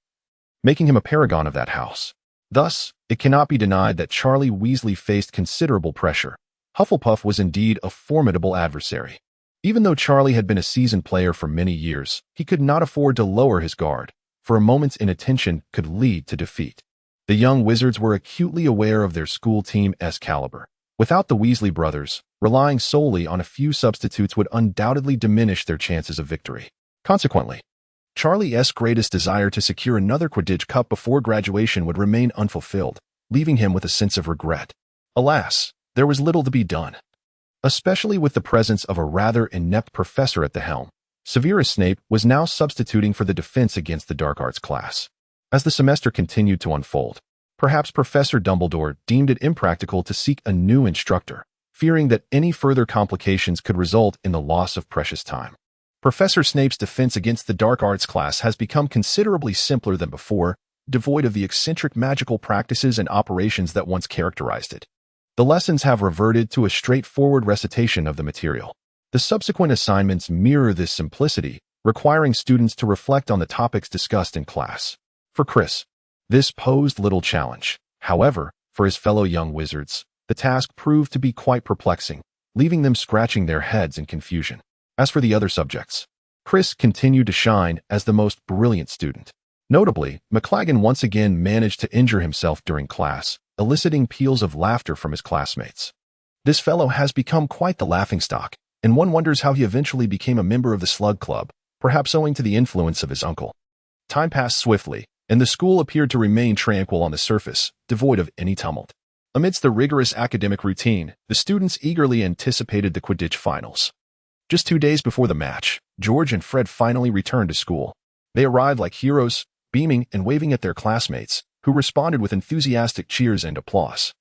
making him a paragon of that house. Thus, it cannot be denied that Charlie Weasley faced considerable pressure. Hufflepuff was indeed a formidable adversary. Even though Charlie had been a seasoned player for many years, he could not afford to lower his guard, for a moment's inattention could lead to defeat. The young wizards were acutely aware of their school team's caliber. Without the Weasley brothers, relying solely on a few substitutes would undoubtedly diminish their chances of victory. Consequently, Charlie's greatest desire to secure another Quidditch Cup before graduation would remain unfulfilled, leaving him with a sense of regret. Alas, there was little to be done. Especially with the presence of a rather inept professor at the helm, Severus Snape was now substituting for the defense against the dark arts class. As the semester continued to unfold, perhaps Professor Dumbledore deemed it impractical to seek a new instructor, fearing that any further complications could result in the loss of precious time. Professor Snape's defense against the dark arts class has become considerably simpler than before, devoid of the eccentric magical practices and operations that once characterized it. The lessons have reverted to a straightforward recitation of the material. The subsequent assignments mirror this simplicity, requiring students to reflect on the topics discussed in class. For Chris, this posed little challenge. However, for his fellow young wizards, the task proved to be quite perplexing. leaving them scratching their heads in confusion. As for the other subjects, Chris continued to shine as the most brilliant student. Notably, McLaggen once again managed to injure himself during class, eliciting peals of laughter from his classmates. This fellow has become quite the laughingstock, and one wonders how he eventually became a member of the Slug Club, perhaps owing to the influence of his uncle. Time passed swiftly, and the school appeared to remain tranquil on the surface, devoid of any tumult. Amidst the rigorous academic routine, the students eagerly anticipated the Quidditch finals. Just 2 days before the match, George and Fred finally returned to school. They arrived like heroes, beaming and waving at their classmates, who responded with enthusiastic cheers and applause.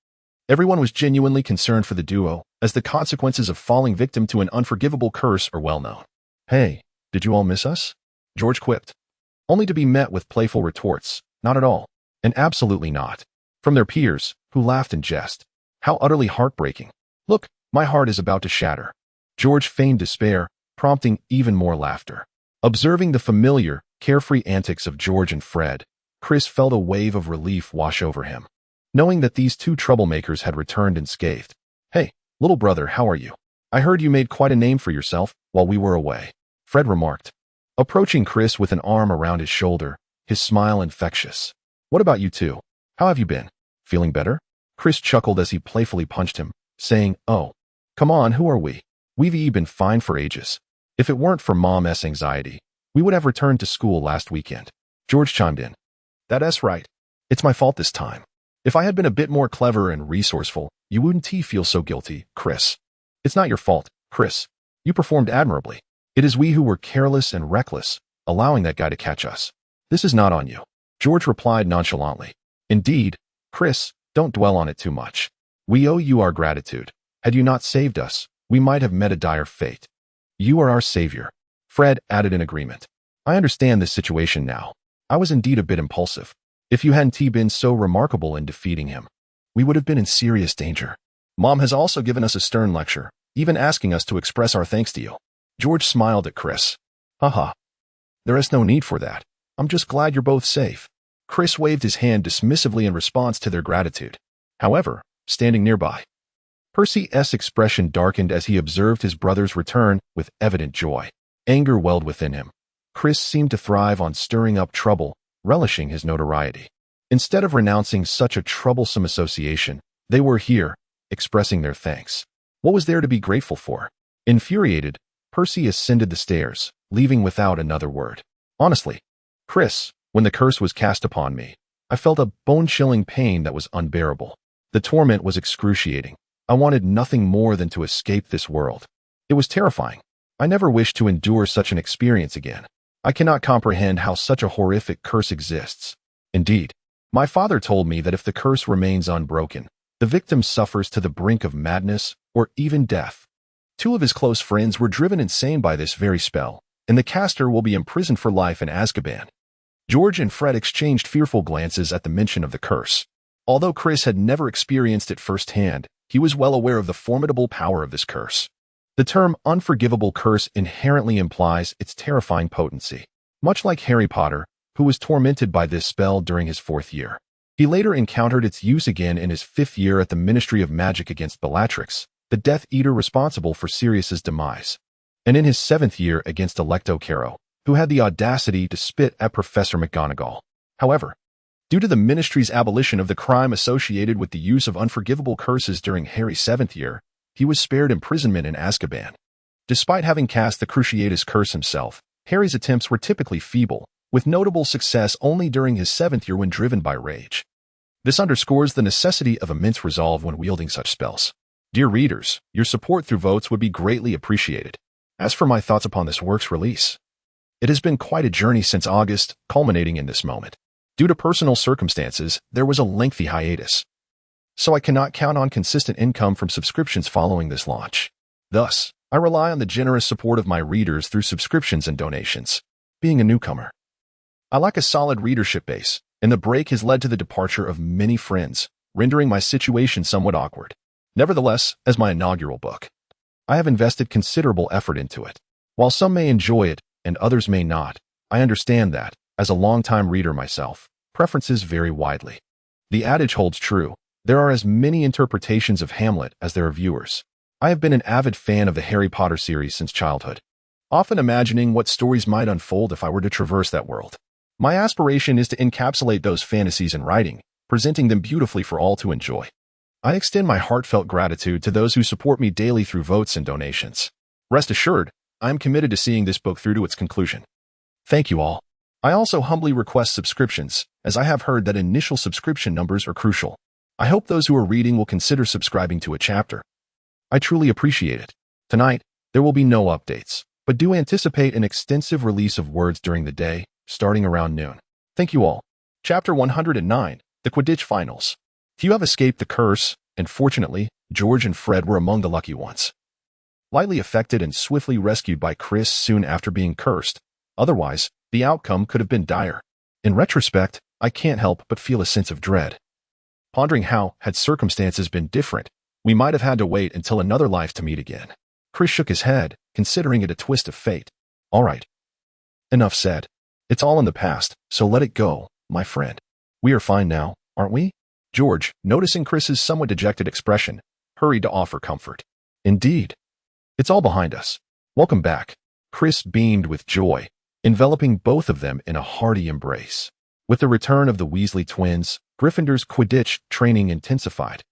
Everyone was genuinely concerned for the duo, as the consequences of falling victim to an unforgivable curse are well known. "Hey, did you all miss us?" George quipped, only to be met with playful retorts, "Not at all, and absolutely not," from their peers, who laughed in jest. How utterly heartbreaking. "Look, my heart is about to shatter." George feigned despair, prompting even more laughter. Observing the familiar, carefree antics of George and Fred, Chris felt a wave of relief wash over him, knowing that these two troublemakers had returned unscathed. "Hey, little brother, how are you? I heard you made quite a name for yourself while we were away," Fred remarked, approaching Chris with an arm around his shoulder, his smile infectious. "What about you two? How have you been? Feeling better?" Chris chuckled as he playfully punched him, saying, "Oh, come on, who are we? We've been fine for ages. If it weren't for Mom's anxiety, we would have returned to school last weekend." George chimed in. "That's right. It's my fault this time. If I had been a bit more clever and resourceful, you wouldn't feel so guilty, Chris." "It's not your fault, Chris. You performed admirably. It is we who were careless and reckless, allowing that guy to catch us. This is not on you," George replied nonchalantly. "Indeed, Chris, don't dwell on it too much. We owe you our gratitude. Had you not saved us, we might have met a dire fate." "You are our savior," Fred added in agreement. "I understand this situation now. I was indeed a bit impulsive. If you hadn't been so remarkable in defeating him, we would have been in serious danger. Mom has also given us a stern lecture, even asking us to express our thanks to you." George smiled at Chris. "Haha. There is no need for that. I'm just glad you're both safe." Chris waved his hand dismissively in response to their gratitude. However, standing nearby, Percy's expression darkened as he observed his brother's return with evident joy. Anger welled within him. Chris seemed to thrive on stirring up trouble, relishing his notoriety. Instead of renouncing such a troublesome association, they were here, expressing their thanks. What was there to be grateful for? Infuriated, Percy ascended the stairs, leaving without another word. "Honestly, Chris, when the curse was cast upon me, I felt a bone-chilling pain that was unbearable. The torment was excruciating. I wanted nothing more than to escape this world. It was terrifying. I never wished to endure such an experience again. I cannot comprehend how such a horrific curse exists. Indeed, my father told me that if the curse remains unbroken, the victim suffers to the brink of madness or even death. 2 of his close friends were driven insane by this very spell, and the caster will be imprisoned for life in Azkaban." George and Fred exchanged fearful glances at the mention of the curse. Although Chris had never experienced it firsthand, he was well aware of the formidable power of this curse. The term unforgivable curse inherently implies its terrifying potency. Much like Harry Potter, who was tormented by this spell during his 4th year. He later encountered its use again in his 5th year at the Ministry of Magic against Bellatrix, the Death Eater responsible for Sirius's demise, and in his 7th year against Electo Caro, who had the audacity to spit at Professor McGonagall. However, due to the Ministry's abolition of the crime associated with the use of unforgivable curses during Harry's 7th year, he was spared imprisonment in Azkaban. Despite having cast the Cruciatus curse himself, Harry's attempts were typically feeble, with notable success only during his 7th year when driven by rage. This underscores the necessity of immense resolve when wielding such spells. Dear readers, your support through votes would be greatly appreciated. As for my thoughts upon this work's release, it has been quite a journey since August, culminating in this moment. Due to personal circumstances, there was a lengthy hiatus, so I cannot count on consistent income from subscriptions following this launch. Thus, I rely on the generous support of my readers through subscriptions and donations. Being a newcomer, I lack a solid readership base, and the break has led to the departure of many friends, rendering my situation somewhat awkward. Nevertheless, as my inaugural book, I have invested considerable effort into it. While some may enjoy it and others may not, I understand that, as a longtime reader myself, preferences vary widely. The adage holds true: there are as many interpretations of Hamlet as there are viewers. I have been an avid fan of the Harry Potter series since childhood, often imagining what stories might unfold if I were to traverse that world. My aspiration is to encapsulate those fantasies in writing, presenting them beautifully for all to enjoy. I extend my heartfelt gratitude to those who support me daily through votes and donations. Rest assured, I am committed to seeing this book through to its conclusion. Thank you all. I also humbly request subscriptions, as I have heard that initial subscription numbers are crucial. I hope those who are reading will consider subscribing to a chapter. I truly appreciate it. Tonight, there will be no updates, but do anticipate an extensive release of words during the day, starting around noon. Thank you all. Chapter 109, The Quidditch Finals. You have escaped the curse, and fortunately, George and Fred were among the lucky ones. Lightly affected and swiftly rescued by Chris soon after being cursed. Otherwise, the outcome could have been dire. In retrospect, I can't help but feel a sense of dread. Pondering how, had circumstances been different, we might have had to wait until another life to meet again. Chris shook his head, considering it a twist of fate. All right. Enough said. It's all in the past, so let it go, my friend. We are fine now, aren't we? George, noticing Chris's somewhat dejected expression, hurried to offer comfort. Indeed. It's all behind us. Welcome back. Chris beamed with joy, enveloping both of them in a hearty embrace. With the return of the Weasley twins, Gryffindor's Quidditch training intensified.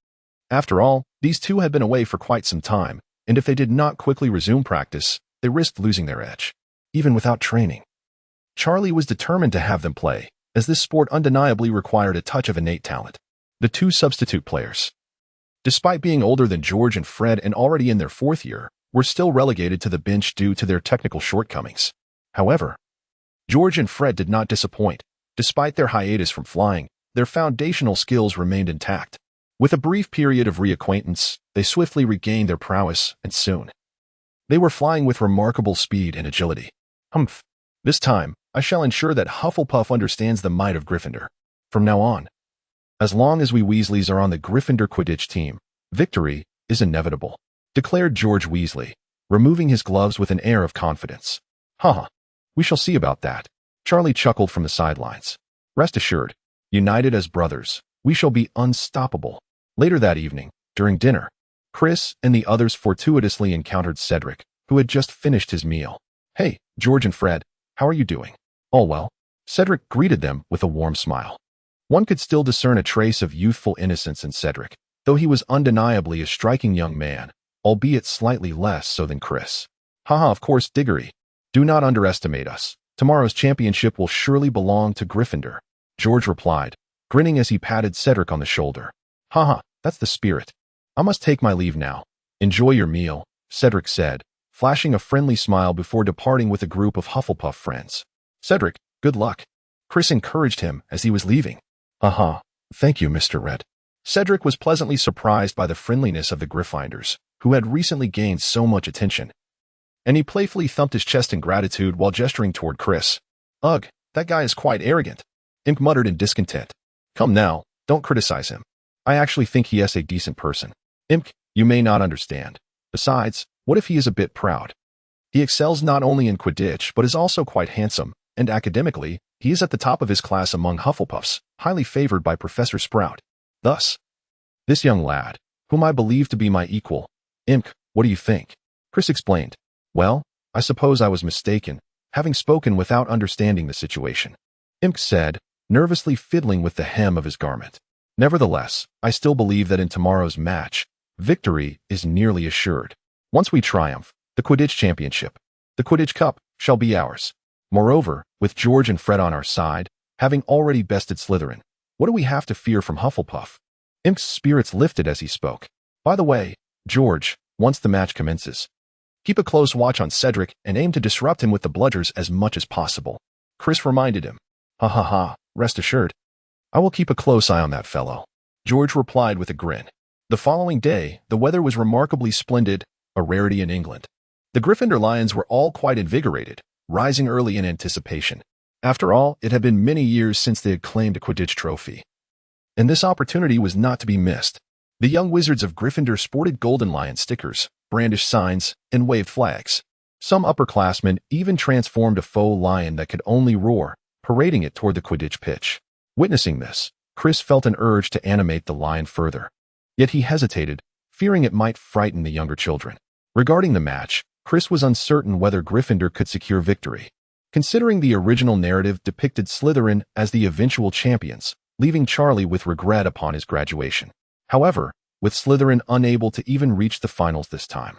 After all, these two had been away for quite some time, and if they did not quickly resume practice, they risked losing their edge, even without training. Charlie was determined to have them play, as this sport undeniably required a touch of innate talent. The two substitute players, despite being older than George and Fred and already in their fourth year, were still relegated to the bench due to their technical shortcomings. However, George and Fred did not disappoint. Despite their hiatus from flying, their foundational skills remained intact. With a brief period of reacquaintance, they swiftly regained their prowess, and soon they were flying with remarkable speed and agility. Humph. This time, I shall ensure that Hufflepuff understands the might of Gryffindor. From now on, as long as we Weasleys are on the Gryffindor Quidditch team, victory is inevitable, declared George Weasley, removing his gloves with an air of confidence. Haha, we shall see about that. Charlie chuckled from the sidelines. Rest assured, united as brothers, we shall be unstoppable. Later that evening, during dinner, Chris and the others fortuitously encountered Cedric, who had just finished his meal. Hey, George and Fred, how are you doing? All well. Cedric greeted them with a warm smile. One could still discern a trace of youthful innocence in Cedric, though he was undeniably a striking young man, albeit slightly less so than Chris. Haha, of course, Diggory. Do not underestimate us. Tomorrow's championship will surely belong to Gryffindor, George replied, grinning as he patted Cedric on the shoulder. Haha, that's the spirit. I must take my leave now. Enjoy your meal, Cedric said, flashing a friendly smile before departing with a group of Hufflepuff friends. Cedric, good luck. Chris encouraged him as he was leaving. Haha, thank you, Mr. Red. Cedric was pleasantly surprised by the friendliness of the Gryffindors, who had recently gained so much attention, and he playfully thumped his chest in gratitude while gesturing toward Chris. Ugh, that guy is quite arrogant, Imp muttered in discontent. Come now, don't criticize him. I actually think he is a decent person. Imp, you may not understand. Besides, what if he is a bit proud? He excels not only in Quidditch but is also quite handsome, and academically, he is at the top of his class among Hufflepuffs, highly favored by Professor Sprout. Thus, this young lad, whom I believe to be my equal. Imp, what do you think? Chris explained. Well, I suppose I was mistaken, having spoken without understanding the situation. Imp said, nervously fiddling with the hem of his garment. Nevertheless, I still believe that in tomorrow's match, victory is nearly assured. Once we triumph, the Quidditch Championship, the Quidditch Cup, shall be ours. Moreover, with George and Fred on our side, having already bested Slytherin, what do we have to fear from Hufflepuff? Imp's spirits lifted as he spoke. By the way, George, once the match commences, keep a close watch on Cedric and aim to disrupt him with the bludgers as much as possible. Chris reminded him. Ha ha ha, rest assured. I will keep a close eye on that fellow. George replied with a grin. The following day, the weather was remarkably splendid, a rarity in England. The Gryffindor Lions were all quite invigorated, rising early in anticipation. After all, it had been many years since they had claimed a Quidditch trophy, and this opportunity was not to be missed. The young wizards of Gryffindor sported golden lion stickers, brandished signs, and waved flags. Some upperclassmen even transformed a faux lion that could only roar, parading it toward the Quidditch pitch. Witnessing this, Chris felt an urge to animate the lion further. Yet he hesitated, fearing it might frighten the younger children. Regarding the match, Chris was uncertain whether Gryffindor could secure victory, considering the original narrative depicted Slytherin as the eventual champions, leaving Charlie with regret upon his graduation. However, with Slytherin unable to even reach the finals this time,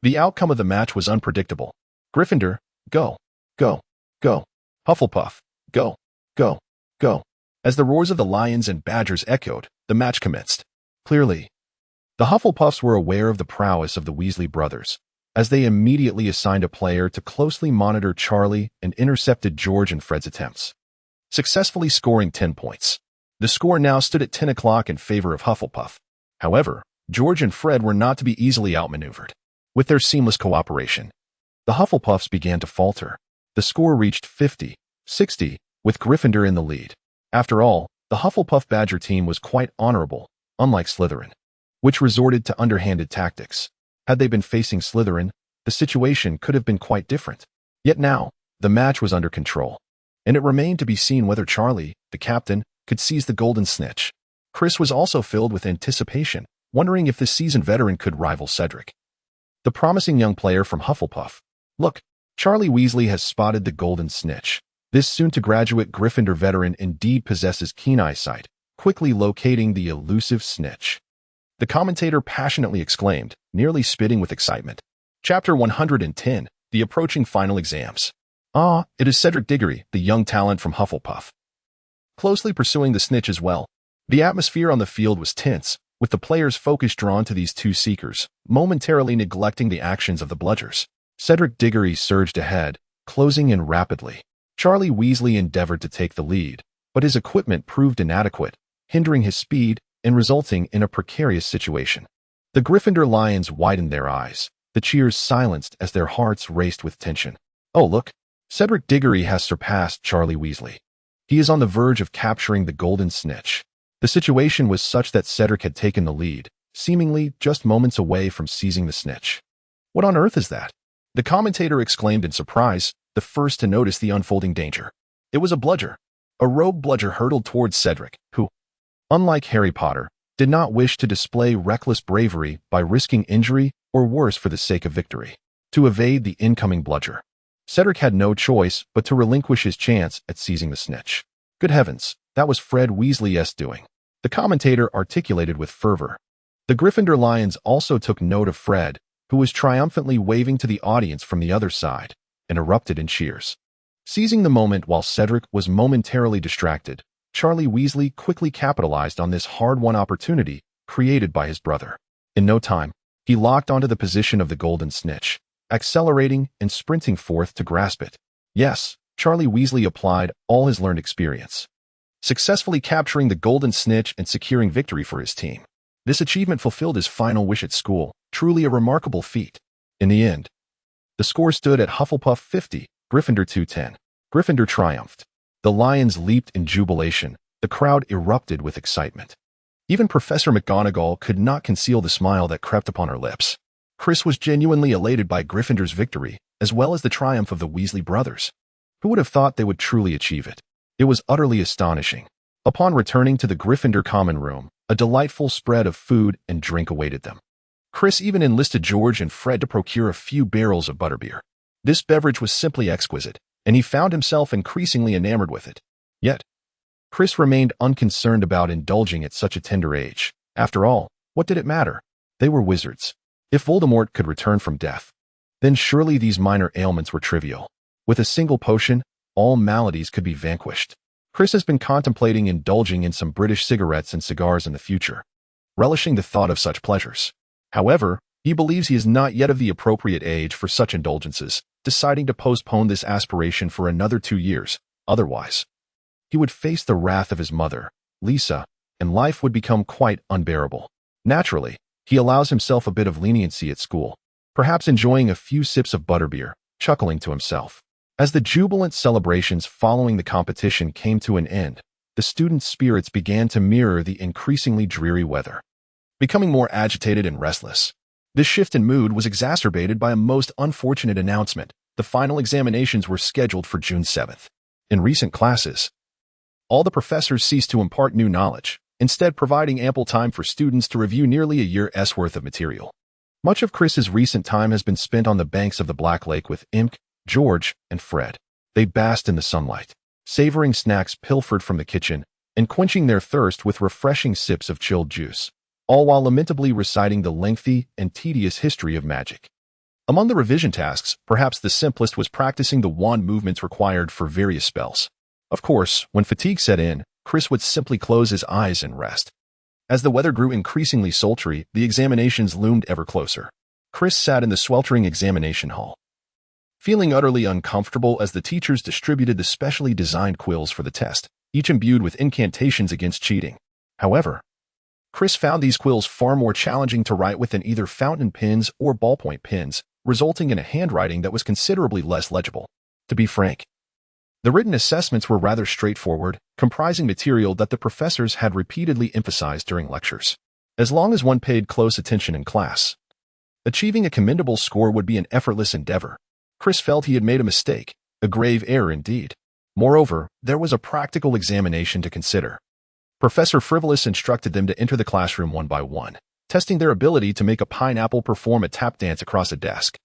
the outcome of the match was unpredictable. Gryffindor, go, go, go. Hufflepuff, go, go, go. As the roars of the lions and badgers echoed, the match commenced. Clearly, the Hufflepuffs were aware of the prowess of the Weasley brothers, as they immediately assigned a player to closely monitor Charlie and intercepted George and Fred's attempts, successfully scoring 10 points. The score now stood at 10 o'clock in favor of Hufflepuff. However, George and Fred were not to be easily outmaneuvered. With their seamless cooperation, the Hufflepuffs began to falter. The score reached 50-60, with Gryffindor in the lead. After all, the Hufflepuff Badger team was quite honorable, unlike Slytherin, which resorted to underhanded tactics. Had they been facing Slytherin, the situation could have been quite different. Yet now, the match was under control, and it remained to be seen whether Charlie, the captain, could seize the golden snitch. Chris was also filled with anticipation, wondering if this seasoned veteran could rival Cedric, the promising young player from Hufflepuff. Look, Charlie Weasley has spotted the golden snitch. This soon-to-graduate Gryffindor veteran indeed possesses keen eyesight, quickly locating the elusive snitch. The commentator passionately exclaimed, nearly spitting with excitement. Chapter 110, The Approaching Final Exams. Ah, it is Cedric Diggory, the young talent from Hufflepuff, closely pursuing the snitch as well. The atmosphere on the field was tense, with the players' focus drawn to these two seekers, momentarily neglecting the actions of the bludgers. Cedric Diggory surged ahead, closing in rapidly. Charlie Weasley endeavored to take the lead, but his equipment proved inadequate, hindering his speed and resulting in a precarious situation. The Gryffindor Lions widened their eyes, the cheers silenced as their hearts raced with tension. Oh look, Cedric Diggory has surpassed Charlie Weasley. He is on the verge of capturing the golden snitch. The situation was such that Cedric had taken the lead, seemingly just moments away from seizing the snitch. What on earth is that? The commentator exclaimed in surprise, the first to notice the unfolding danger. It was a bludger. A rogue bludger hurtled towards Cedric, who, unlike Harry Potter, did not wish to display reckless bravery by risking injury or worse for the sake of victory. To evade the incoming bludger, Cedric had no choice but to relinquish his chance at seizing the snitch. Good heavens, that was Fred Weasley's doing, the commentator articulated with fervor. The Gryffindor Lions also took note of Fred, who was triumphantly waving to the audience from the other side, and erupted in cheers. Seizing the moment while Cedric was momentarily distracted, Charlie Weasley quickly capitalized on this hard-won opportunity created by his brother. In no time, he locked onto the position of the golden snitch, accelerating and sprinting forth to grasp it. Yes, Charlie Weasley applied all his learned experience, successfully capturing the golden snitch and securing victory for his team. This achievement fulfilled his final wish at school, truly a remarkable feat. In the end, the score stood at Hufflepuff 50, Gryffindor 210. Gryffindor triumphed. The Lions leaped in jubilation. The crowd erupted with excitement. Even Professor McGonagall could not conceal the smile that crept upon her lips. Chris was genuinely elated by Gryffindor's victory, as well as the triumph of the Weasley brothers. Who would have thought they would truly achieve it? It was utterly astonishing. Upon returning to the Gryffindor common room, a delightful spread of food and drink awaited them. Chris even enlisted George and Fred to procure a few barrels of butterbeer. This beverage was simply exquisite, and he found himself increasingly enamored with it. Yet, Chris remained unconcerned about indulging at such a tender age. After all, what did it matter? They were wizards. If Voldemort could return from death, then surely these minor ailments were trivial. With a single potion, all maladies could be vanquished. Chris has been contemplating indulging in some British cigarettes and cigars in the future, relishing the thought of such pleasures. However, he believes he is not yet of the appropriate age for such indulgences, deciding to postpone this aspiration for another 2 years. Otherwise, he would face the wrath of his mother, Lisa, and life would become quite unbearable. Naturally, he allows himself a bit of leniency at school, perhaps enjoying a few sips of butterbeer, chuckling to himself. As the jubilant celebrations following the competition came to an end, the students' spirits began to mirror the increasingly dreary weather, becoming more agitated and restless. This shift in mood was exacerbated by a most unfortunate announcement. The final examinations were scheduled for June 7th. In recent classes, all the professors ceased to impart new knowledge, instead providing ample time for students to review nearly a year's worth of material. Much of Chris's recent time has been spent on the banks of the Black Lake with Imk, George, and Fred. They basked in the sunlight, savoring snacks pilfered from the kitchen, and quenching their thirst with refreshing sips of chilled juice, all while lamentably reciting the lengthy and tedious history of magic. Among the revision tasks, perhaps the simplest was practicing the wand movements required for various spells. Of course, when fatigue set in, Chris would simply close his eyes and rest. As the weather grew increasingly sultry, the examinations loomed ever closer. Chris sat in the sweltering examination hall, feeling utterly uncomfortable as the teachers distributed the specially designed quills for the test, each imbued with incantations against cheating. However, Chris found these quills far more challenging to write with than either fountain pens or ballpoint pens, resulting in a handwriting that was considerably less legible. To be frank, the written assessments were rather straightforward, comprising material that the professors had repeatedly emphasized during lectures. As long as one paid close attention in class, achieving a commendable score would be an effortless endeavor. Chris felt he had made a mistake, a grave error indeed. Moreover, there was a practical examination to consider. Professor Frivolous instructed them to enter the classroom one by one, testing their ability to make a pineapple perform a tap dance across a desk.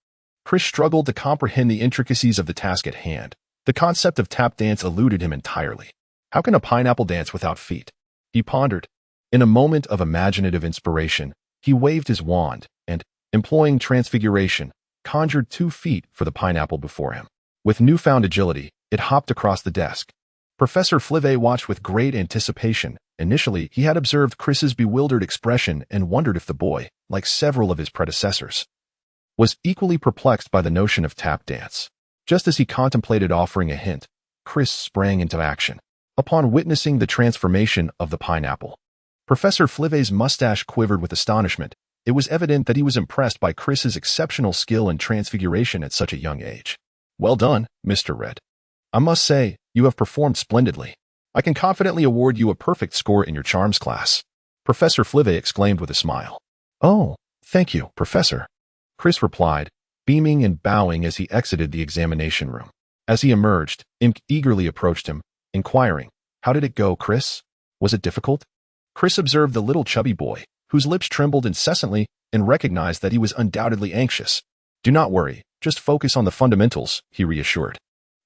Chris struggled to comprehend the intricacies of the task at hand. The concept of tap dance eluded him entirely. How can a pineapple dance without feet? He pondered. In a moment of imaginative inspiration, he waved his wand and, employing transfiguration, conjured 2 feet for the pineapple before him. With newfound agility, it hopped across the desk. Professor Flivet watched with great anticipation. Initially, he had observed Chris's bewildered expression and wondered if the boy, like several of his predecessors, was equally perplexed by the notion of tap dance. Just as he contemplated offering a hint, Chris sprang into action. Upon witnessing the transformation of the pineapple, Professor Flivet's mustache quivered with astonishment. It was evident that he was impressed by Chris's exceptional skill in transfiguration at such a young age. Well done, Mr. Red. I must say, you have performed splendidly. I can confidently award you a perfect score in your charms class. Professor Flivet exclaimed with a smile. Oh, thank you, Professor. Chris replied, beaming and bowing as he exited the examination room. As he emerged, Imk eagerly approached him, inquiring, "How did it go, Chris? Was it difficult?" Chris observed the little chubby boy, whose lips trembled incessantly, and recognized that he was undoubtedly anxious. "Do not worry, just focus on the fundamentals," he reassured.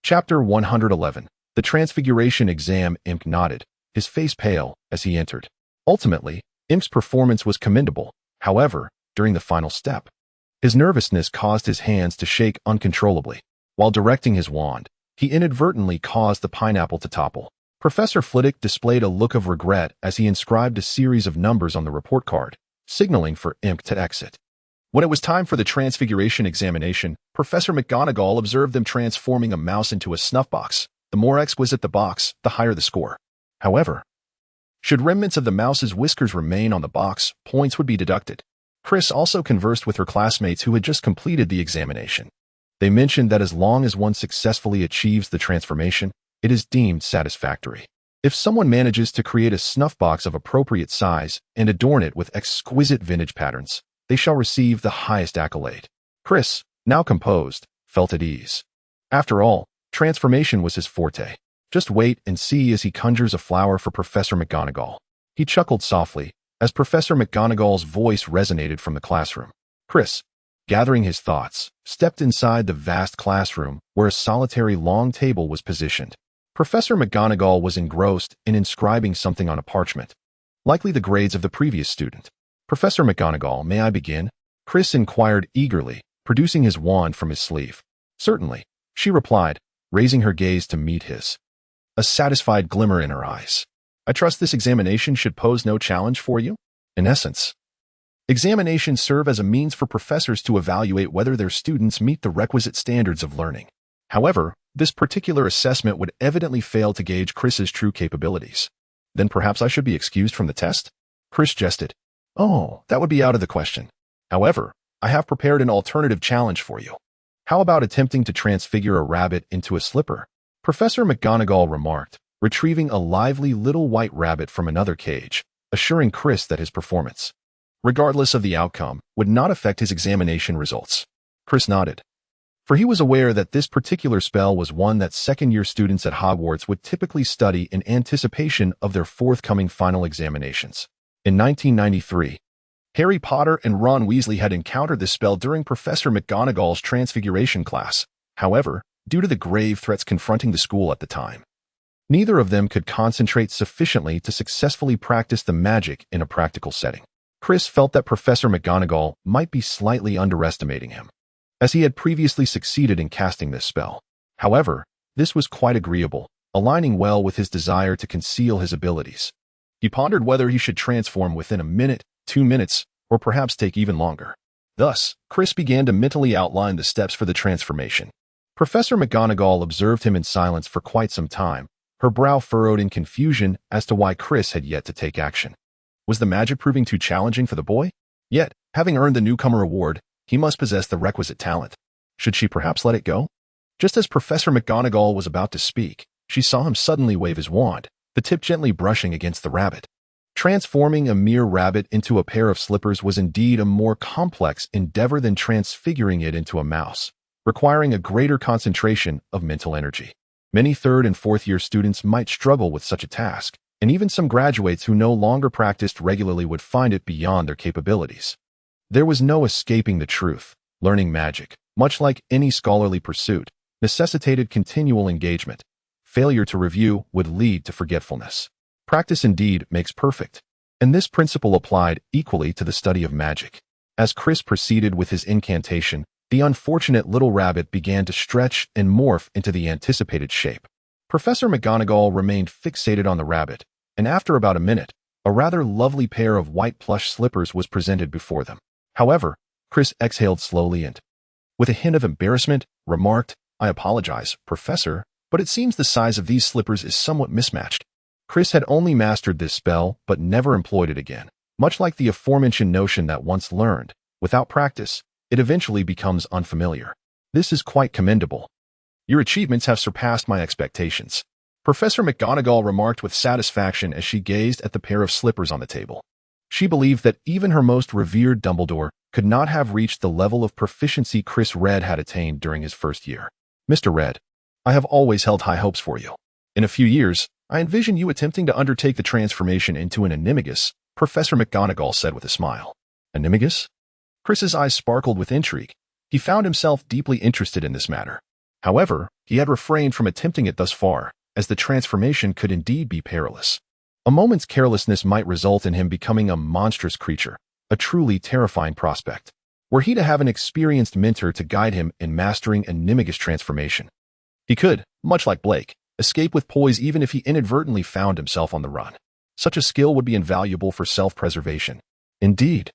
Chapter 111. The Transfiguration Exam. Imk nodded, his face pale, as he entered. Ultimately, Imk's performance was commendable. However, during the final step, his nervousness caused his hands to shake uncontrollably. While directing his wand, he inadvertently caused the pineapple to topple. Professor Flitwick displayed a look of regret as he inscribed a series of numbers on the report card, signaling for Imk to exit. When it was time for the Transfiguration examination, Professor McGonagall observed them transforming a mouse into a snuff box. The more exquisite the box, the higher the score. However, should remnants of the mouse's whiskers remain on the box, points would be deducted. Chris also conversed with her classmates who had just completed the examination. They mentioned that as long as one successfully achieves the transformation, it is deemed satisfactory. If someone manages to create a snuff box of appropriate size and adorn it with exquisite vintage patterns, they shall receive the highest accolade. Chris, now composed, felt at ease. After all, transformation was his forte. Just wait and see as he conjures a flower for Professor McGonagall. He chuckled softly as Professor McGonagall's voice resonated from the classroom. Chris, gathering his thoughts, stepped inside the vast classroom where a solitary long table was positioned. Professor McGonagall was engrossed in inscribing something on a parchment, likely the grades of the previous student. Professor McGonagall, may I begin? Chris inquired eagerly, producing his wand from his sleeve. Certainly, she replied, raising her gaze to meet his, a satisfied glimmer in her eyes. I trust this examination should pose no challenge for you? In essence, examinations serve as a means for professors to evaluate whether their students meet the requisite standards of learning. However, this particular assessment would evidently fail to gauge Chris's true capabilities. Then perhaps I should be excused from the test? Chris jested. Oh, that would be out of the question. However, I have prepared an alternative challenge for you. How about attempting to transfigure a rabbit into a slipper? Professor McGonagall remarked, retrieving a lively little white rabbit from another cage, assuring Chris that his performance, regardless of the outcome, would not affect his examination results. Chris nodded. for he was aware that this particular spell was one that second-year students at Hogwarts would typically study in anticipation of their forthcoming final examinations. In 1993, Harry Potter and Ron Weasley had encountered this spell during Professor McGonagall's Transfiguration class. However, due to the grave threats confronting the school at the time, neither of them could concentrate sufficiently to successfully practice the magic in a practical setting. Chris felt that Professor McGonagall might be slightly underestimating him, as he had previously succeeded in casting this spell. However, this was quite agreeable, aligning well with his desire to conceal his abilities. He pondered whether he should transform within a minute, 2 minutes, or perhaps take even longer. Thus, Chris began to mentally outline the steps for the transformation. Professor McGonagall observed him in silence for quite some time, her brow furrowed in confusion as to why Chris had yet to take action. Was the magic proving too challenging for the boy? Yet, having earned the newcomer award, he must possess the requisite talent. Should she perhaps let it go? Just as Professor McGonagall was about to speak, she saw him suddenly wave his wand, the tip gently brushing against the rabbit. Transforming a mere rabbit into a pair of slippers was indeed a more complex endeavor than transfiguring it into a mouse, requiring a greater concentration of mental energy. Many third and fourth year students might struggle with such a task, and even some graduates who no longer practiced regularly would find it beyond their capabilities. There was no escaping the truth. Learning magic, much like any scholarly pursuit, necessitated continual engagement. Failure to review would lead to forgetfulness. Practice indeed makes perfect, and this principle applied equally to the study of magic. As Chris proceeded with his incantation, the unfortunate little rabbit began to stretch and morph into the anticipated shape. Professor McGonagall remained fixated on the rabbit, and after about a minute, a rather lovely pair of white plush slippers was presented before them. However, Chris exhaled slowly and, with a hint of embarrassment, remarked, "I apologize, Professor, but it seems the size of these slippers is somewhat mismatched." Chris had only mastered this spell but never employed it again. Much like the aforementioned notion that once learned, without practice, it eventually becomes unfamiliar. This is quite commendable. Your achievements have surpassed my expectations, Professor McGonagall remarked with satisfaction as she gazed at the pair of slippers on the table. She believed that even her most revered Dumbledore could not have reached the level of proficiency Chris Red had attained during his first year. Mr. Red, I have always held high hopes for you. In a few years, I envision you attempting to undertake the transformation into an animagus, Professor McGonagall said with a smile. Animagus? Chris's eyes sparkled with intrigue. He found himself deeply interested in this matter. However, he had refrained from attempting it thus far, as the transformation could indeed be perilous. A moment's carelessness might result in him becoming a monstrous creature, a truly terrifying prospect. Were he to have an experienced mentor to guide him in mastering animagus transformation, he could, much like Blake, escape with poise even if he inadvertently found himself on the run. Such a skill would be invaluable for self-preservation. Indeed,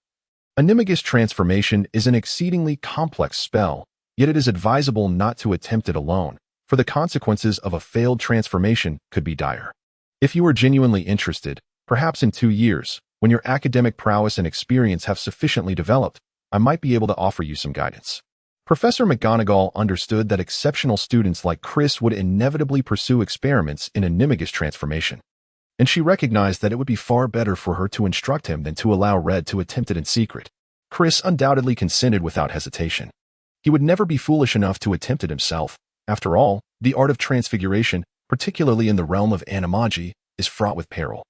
animagus transformation is an exceedingly complex spell, yet it is advisable not to attempt it alone, for the consequences of a failed transformation could be dire. If you are genuinely interested, perhaps in 2 years, when your academic prowess and experience have sufficiently developed, I might be able to offer you some guidance. Professor McGonagall understood that exceptional students like Chris would inevitably pursue experiments in animagus transformation, and she recognized that it would be far better for her to instruct him than to allow Red to attempt it in secret. Chris undoubtedly consented without hesitation. He would never be foolish enough to attempt it himself. After all, the art of transfiguration, particularly in the realm of animagi, is fraught with peril.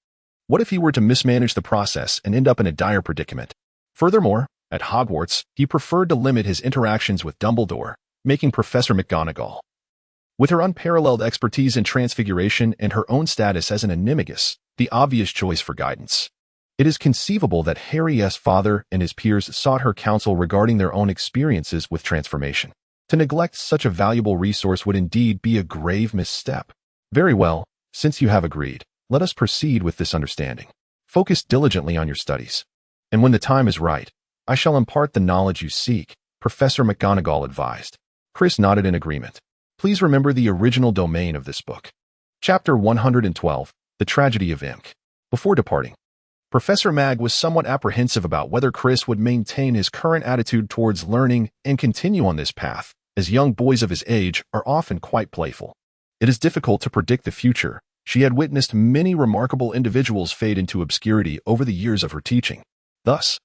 What if he were to mismanage the process and end up in a dire predicament? Furthermore, at Hogwarts, he preferred to limit his interactions with Dumbledore, making Professor McGonagall, with her unparalleled expertise in transfiguration and her own status as an animagus, the obvious choice for guidance. It is conceivable that Harry's father and his peers sought her counsel regarding their own experiences with transformation. To neglect such a valuable resource would indeed be a grave misstep. Very well, since you have agreed, let us proceed with this understanding. Focus diligently on your studies, and when the time is right, I shall impart the knowledge you seek, Professor McGonagall advised. Chris nodded in agreement. Please remember the original domain of this book. Chapter 112, The Tragedy of Ink. Before departing, Professor Mag was somewhat apprehensive about whether Chris would maintain his current attitude towards learning and continue on this path, as young boys of his age are often quite playful. It is difficult to predict the future. She had witnessed many remarkable individuals fade into obscurity over the years of her teaching. Thus,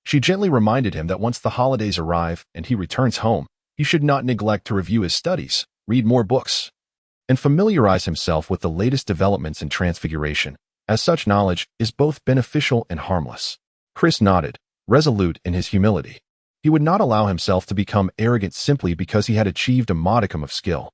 she gently reminded him that once the holidays arrive and he returns home, He should not neglect to review his studies, read more books, and familiarize himself with the latest developments in transfiguration, as such knowledge is both beneficial and harmless. Chris nodded, resolute in his humility. He would not allow himself to become arrogant simply because he had achieved a modicum of skill.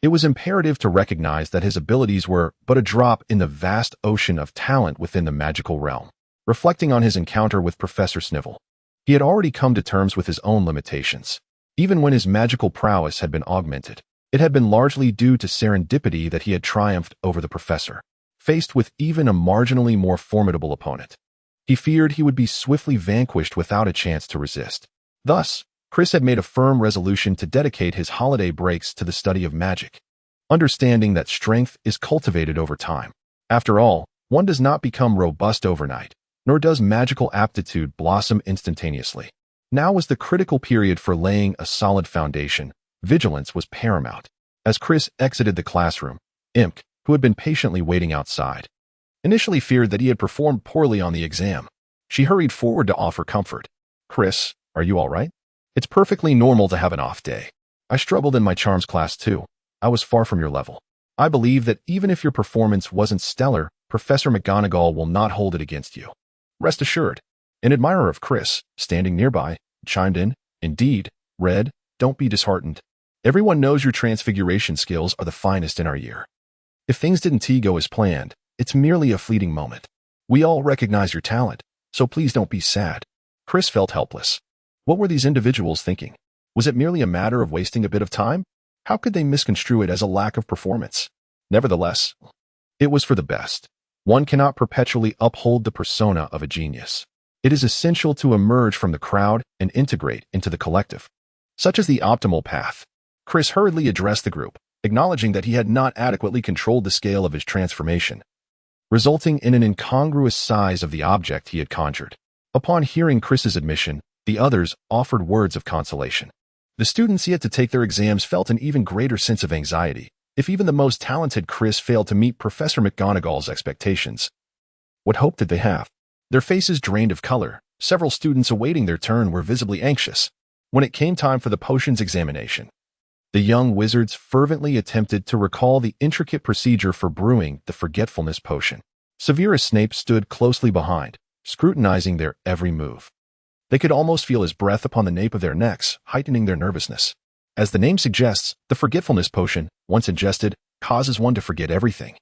It was imperative to recognize that his abilities were but a drop in the vast ocean of talent within the magical realm. Reflecting on his encounter with Professor Snivel, he had already come to terms with his own limitations. Even when his magical prowess had been augmented, it had been largely due to serendipity that he had triumphed over the professor. Faced with even a marginally more formidable opponent, he feared he would be swiftly vanquished without a chance to resist. Thus, Chris had made a firm resolution to dedicate his holiday breaks to the study of magic, understanding that strength is cultivated over time. After all, one does not become robust overnight, nor does magical aptitude blossom instantaneously. Now was the critical period for laying a solid foundation. Vigilance was paramount. As Chris exited the classroom, Imk, who had been patiently waiting outside, initially feared that he had performed poorly on the exam. She hurried forward to offer comfort. "Chris, are you all right? It's perfectly normal to have an off day. I struggled in my charms class too. I was far from your level. I believe that even if your performance wasn't stellar, Professor McGonagall will not hold it against you. Rest assured." An admirer of Chris, standing nearby, chimed in, "Indeed, Red, don't be disheartened. Everyone knows your transfiguration skills are the finest in our year. If things didn't go as planned, it's merely a fleeting moment. We all recognize your talent, so please don't be sad." Chris felt helpless. What were these individuals thinking? Was it merely a matter of wasting a bit of time? How could they misconstrue it as a lack of performance? Nevertheless, it was for the best. One cannot perpetually uphold the persona of a genius. It is essential to emerge from the crowd and integrate into the collective. Such is the optimal path. Chris hurriedly addressed the group, acknowledging that he had not adequately controlled the scale of his transformation, resulting in an incongruous size of the object he had conjured. Upon hearing Chris's admission, the others offered words of consolation. The students yet to take their exams felt an even greater sense of anxiety. If even the most talented Chris failed to meet Professor McGonagall's expectations, what hope did they have? Their faces drained of color. Several students awaiting their turn were visibly anxious. When it came time for the potions examination, the young wizards fervently attempted to recall the intricate procedure for brewing the forgetfulness potion. Severus Snape stood closely behind, scrutinizing their every move. They could almost feel his breath upon the nape of their necks, heightening their nervousness. As the name suggests, the forgetfulness potion, once ingested, causes one to forget everything.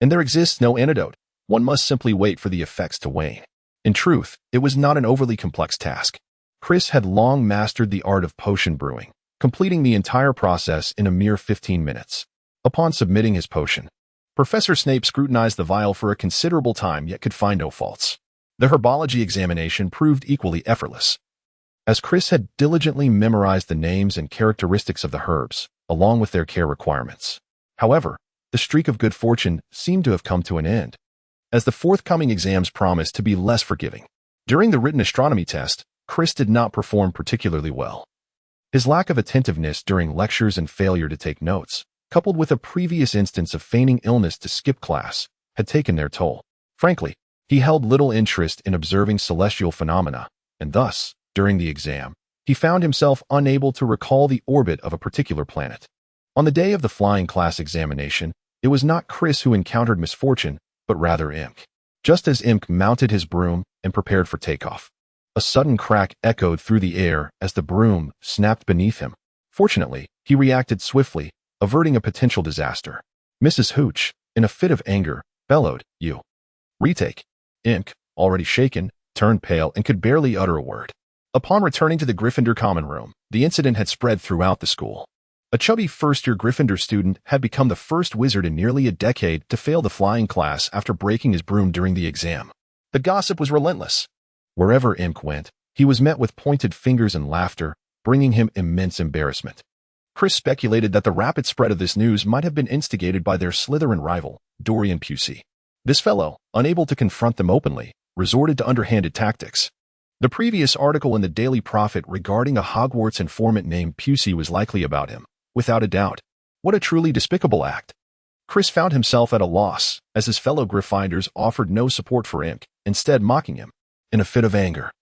And there exists no antidote. One must simply wait for the effects to wane. In truth, it was not an overly complex task. Chris had long mastered the art of potion brewing, completing the entire process in a mere 15 minutes. Upon submitting his potion, Professor Snape scrutinized the vial for a considerable time yet could find no faults. The herbology examination proved equally effortless, as Chris had diligently memorized the names and characteristics of the herbs, along with their care requirements. However, the streak of good fortune seemed to have come to an end, as the forthcoming exams promised to be less forgiving. During the written astronomy test, Chris did not perform particularly well. His lack of attentiveness during lectures and failure to take notes, coupled with a previous instance of feigning illness to skip class, had taken their toll. Frankly, he held little interest in observing celestial phenomena, and thus, during the exam, he found himself unable to recall the orbit of a particular planet. On the day of the flying class examination, it was not Chris who encountered misfortune, but rather Imk. Just as Imk mounted his broom and prepared for takeoff, a sudden crack echoed through the air as the broom snapped beneath him. Fortunately, he reacted swiftly, averting a potential disaster. Mrs. Hooch, in a fit of anger, bellowed, "You retake." Imk, already shaken, turned pale and could barely utter a word. Upon returning to the Gryffindor common room, the incident had spread throughout the school. A chubby first-year Gryffindor student had become the first wizard in nearly a decade to fail the flying class after breaking his broom during the exam. The gossip was relentless. Wherever Imk went, he was met with pointed fingers and laughter, bringing him immense embarrassment. Chris speculated that the rapid spread of this news might have been instigated by their Slytherin rival, Dorian Pusey. This fellow, unable to confront them openly, resorted to underhanded tactics. The previous article in the Daily Prophet regarding a Hogwarts informant named Pusey was likely about him, without a doubt. What a truly despicable act. Chris found himself at a loss, as his fellow Gryffindors offered no support for Imk, instead mocking him. In a fit of anger,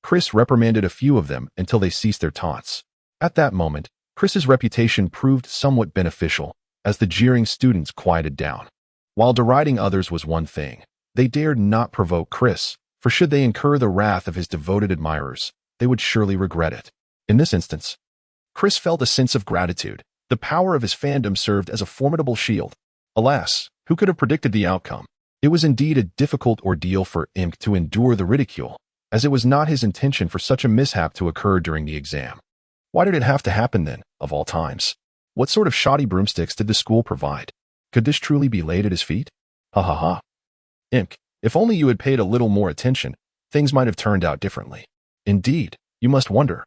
Chris reprimanded a few of them until they ceased their taunts. At that moment, Chris's reputation proved somewhat beneficial, as the jeering students quieted down. While deriding others was one thing, they dared not provoke Chris, for should they incur the wrath of his devoted admirers, they would surely regret it. In this instance, Chris felt a sense of gratitude. The power of his fandom served as a formidable shield. Alas, who could have predicted the outcome? It was indeed a difficult ordeal for Imk to endure the ridicule, as it was not his intention for such a mishap to occur during the exam. Why did it have to happen then, of all times? What sort of shoddy broomsticks did the school provide? Could this truly be laid at his feet? Ha ha ha. Imk, if only you had paid a little more attention, things might have turned out differently. Indeed, you must wonder.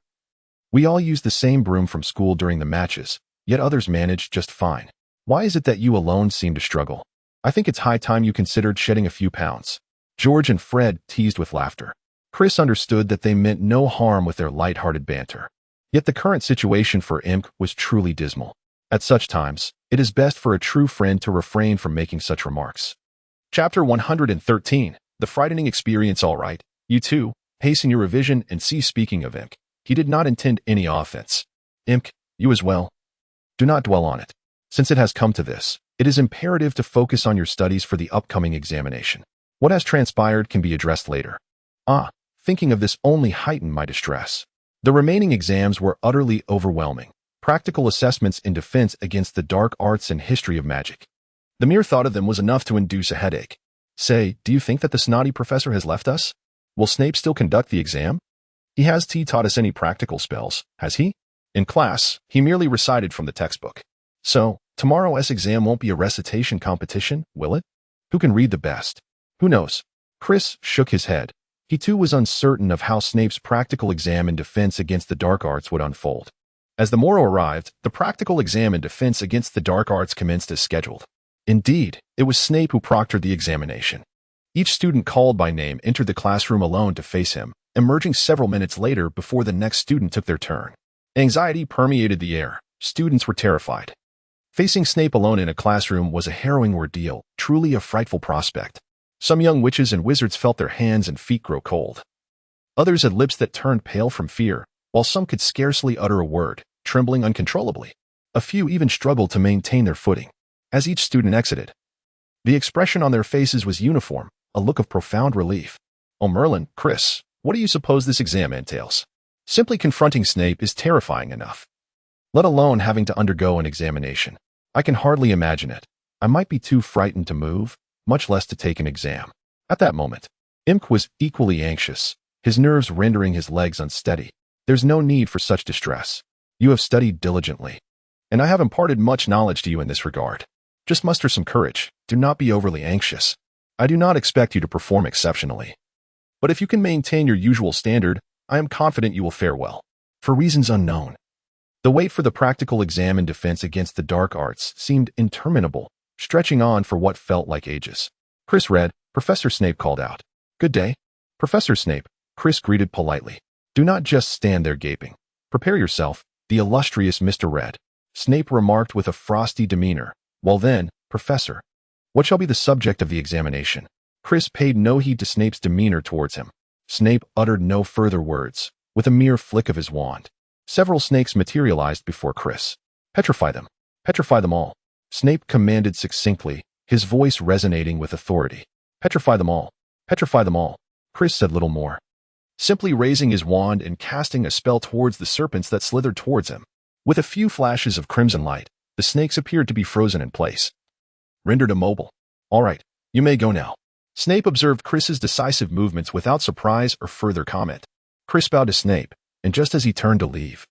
We all use the same broom from school during the matches, yet others manage just fine. Why is it that you alone seem to struggle? I think it's high time you considered shedding a few pounds. George and Fred teased with laughter. Chris understood that they meant no harm with their light-hearted banter. Yet the current situation for Imk was truly dismal. At such times, it is best for a true friend to refrain from making such remarks. Chapter 113. The frightening experience. All right, you two, hasten your revision and see. Speaking of Imk, he did not intend any offense. Imk, you as well. Do not dwell on it. Since it has come to this, it is imperative to focus on your studies for the upcoming examination. What has transpired can be addressed later. Thinking of this only heightened my distress. The remaining exams were utterly overwhelming. Practical assessments in defense against the dark arts and history of magic. The mere thought of them was enough to induce a headache. Say, do you think that the snotty professor has left us? Will Snape still conduct the exam? He has taught us any practical spells, has he? In class, he merely recited from the textbook. So, tomorrow's exam won't be a recitation competition, will it? Who can read the best? Who knows? Chris shook his head. He too was uncertain of how Snape's practical exam in defense against the dark arts would unfold. As the morrow arrived, the practical exam in defense against the dark arts commenced as scheduled. Indeed, it was Snape who proctored the examination. Each student called by name entered the classroom alone to face him, emerging several minutes later before the next student took their turn. Anxiety permeated the air. Students were terrified. Facing Snape alone in a classroom was a harrowing ordeal, truly a frightful prospect. Some young witches and wizards felt their hands and feet grow cold. Others had lips that turned pale from fear, while some could scarcely utter a word, trembling uncontrollably. A few even struggled to maintain their footing. As each student exited, the expression on their faces was uniform, a look of profound relief. Oh, Merlin, Chris, what do you suppose this exam entails? Simply confronting Snape is terrifying enough, let alone having to undergo an examination. I can hardly imagine it. I might be too frightened to move, much less to take an exam. At that moment, Imk was equally anxious, his nerves rendering his legs unsteady. There's no need for such distress. You have studied diligently, and I have imparted much knowledge to you in this regard. Just muster some courage. Do not be overly anxious. I do not expect you to perform exceptionally. But if you can maintain your usual standard, I am confident you will fare well. For reasons unknown, the wait for the practical exam in defense against the dark arts seemed interminable, stretching on for what felt like ages. Chris read. Professor Snape called out. Good day. Professor Snape, Chris greeted politely. Do not just stand there gaping. Prepare yourself, the illustrious Mr. Red. Snape remarked with a frosty demeanor. Well then, Professor, what shall be the subject of the examination? Chris paid no heed to Snape's demeanor towards him. Snape uttered no further words. With a mere flick of his wand, several snakes materialized before Chris. Petrify them. Petrify them all. Snape commanded succinctly, his voice resonating with authority. Petrify them all. Petrify them all. Chris said little more, simply raising his wand and casting a spell towards the serpents that slithered towards him. With a few flashes of crimson light, the snakes appeared to be frozen in place, rendered immobile. All right, you may go now. Snape observed Chris's decisive movements without surprise or further comment. Chris bowed to Snape, and just as he turned to leave,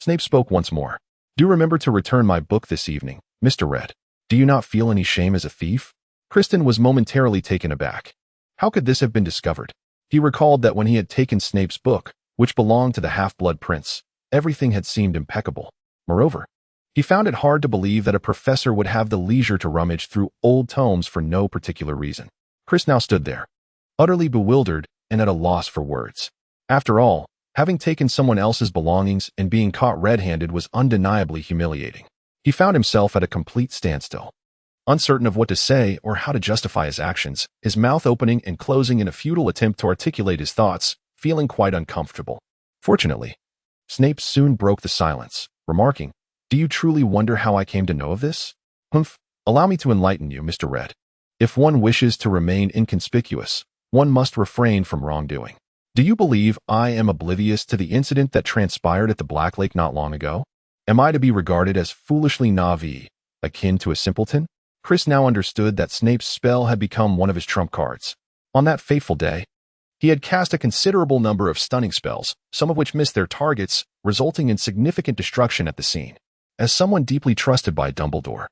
Snape spoke once more. Do remember to return my book this evening, Mr. Red. Do you not feel any shame as a thief? Kristen was momentarily taken aback. How could this have been discovered? He recalled that when he had taken Snape's book, which belonged to the Half-Blood Prince, everything had seemed impeccable. Moreover, he found it hard to believe that a professor would have the leisure to rummage through old tomes for no particular reason. Chris now stood there, utterly bewildered and at a loss for words. After all, having taken someone else's belongings and being caught red-handed was undeniably humiliating. He found himself at a complete standstill, uncertain of what to say or how to justify his actions, his mouth opening and closing in a futile attempt to articulate his thoughts, feeling quite uncomfortable. Fortunately, Snape soon broke the silence, remarking, "Do you truly wonder how I came to know of this? Humph, allow me to enlighten you, Mr. Red. If one wishes to remain inconspicuous, one must refrain from wrongdoing. Do you believe I am oblivious to the incident that transpired at the Black Lake not long ago? Am I to be regarded as foolishly naive, akin to a simpleton?" Chris now understood that Snape's spell had become one of his trump cards. On that fateful day, he had cast a considerable number of stunning spells, some of which missed their targets, resulting in significant destruction at the scene. As someone deeply trusted by Dumbledore,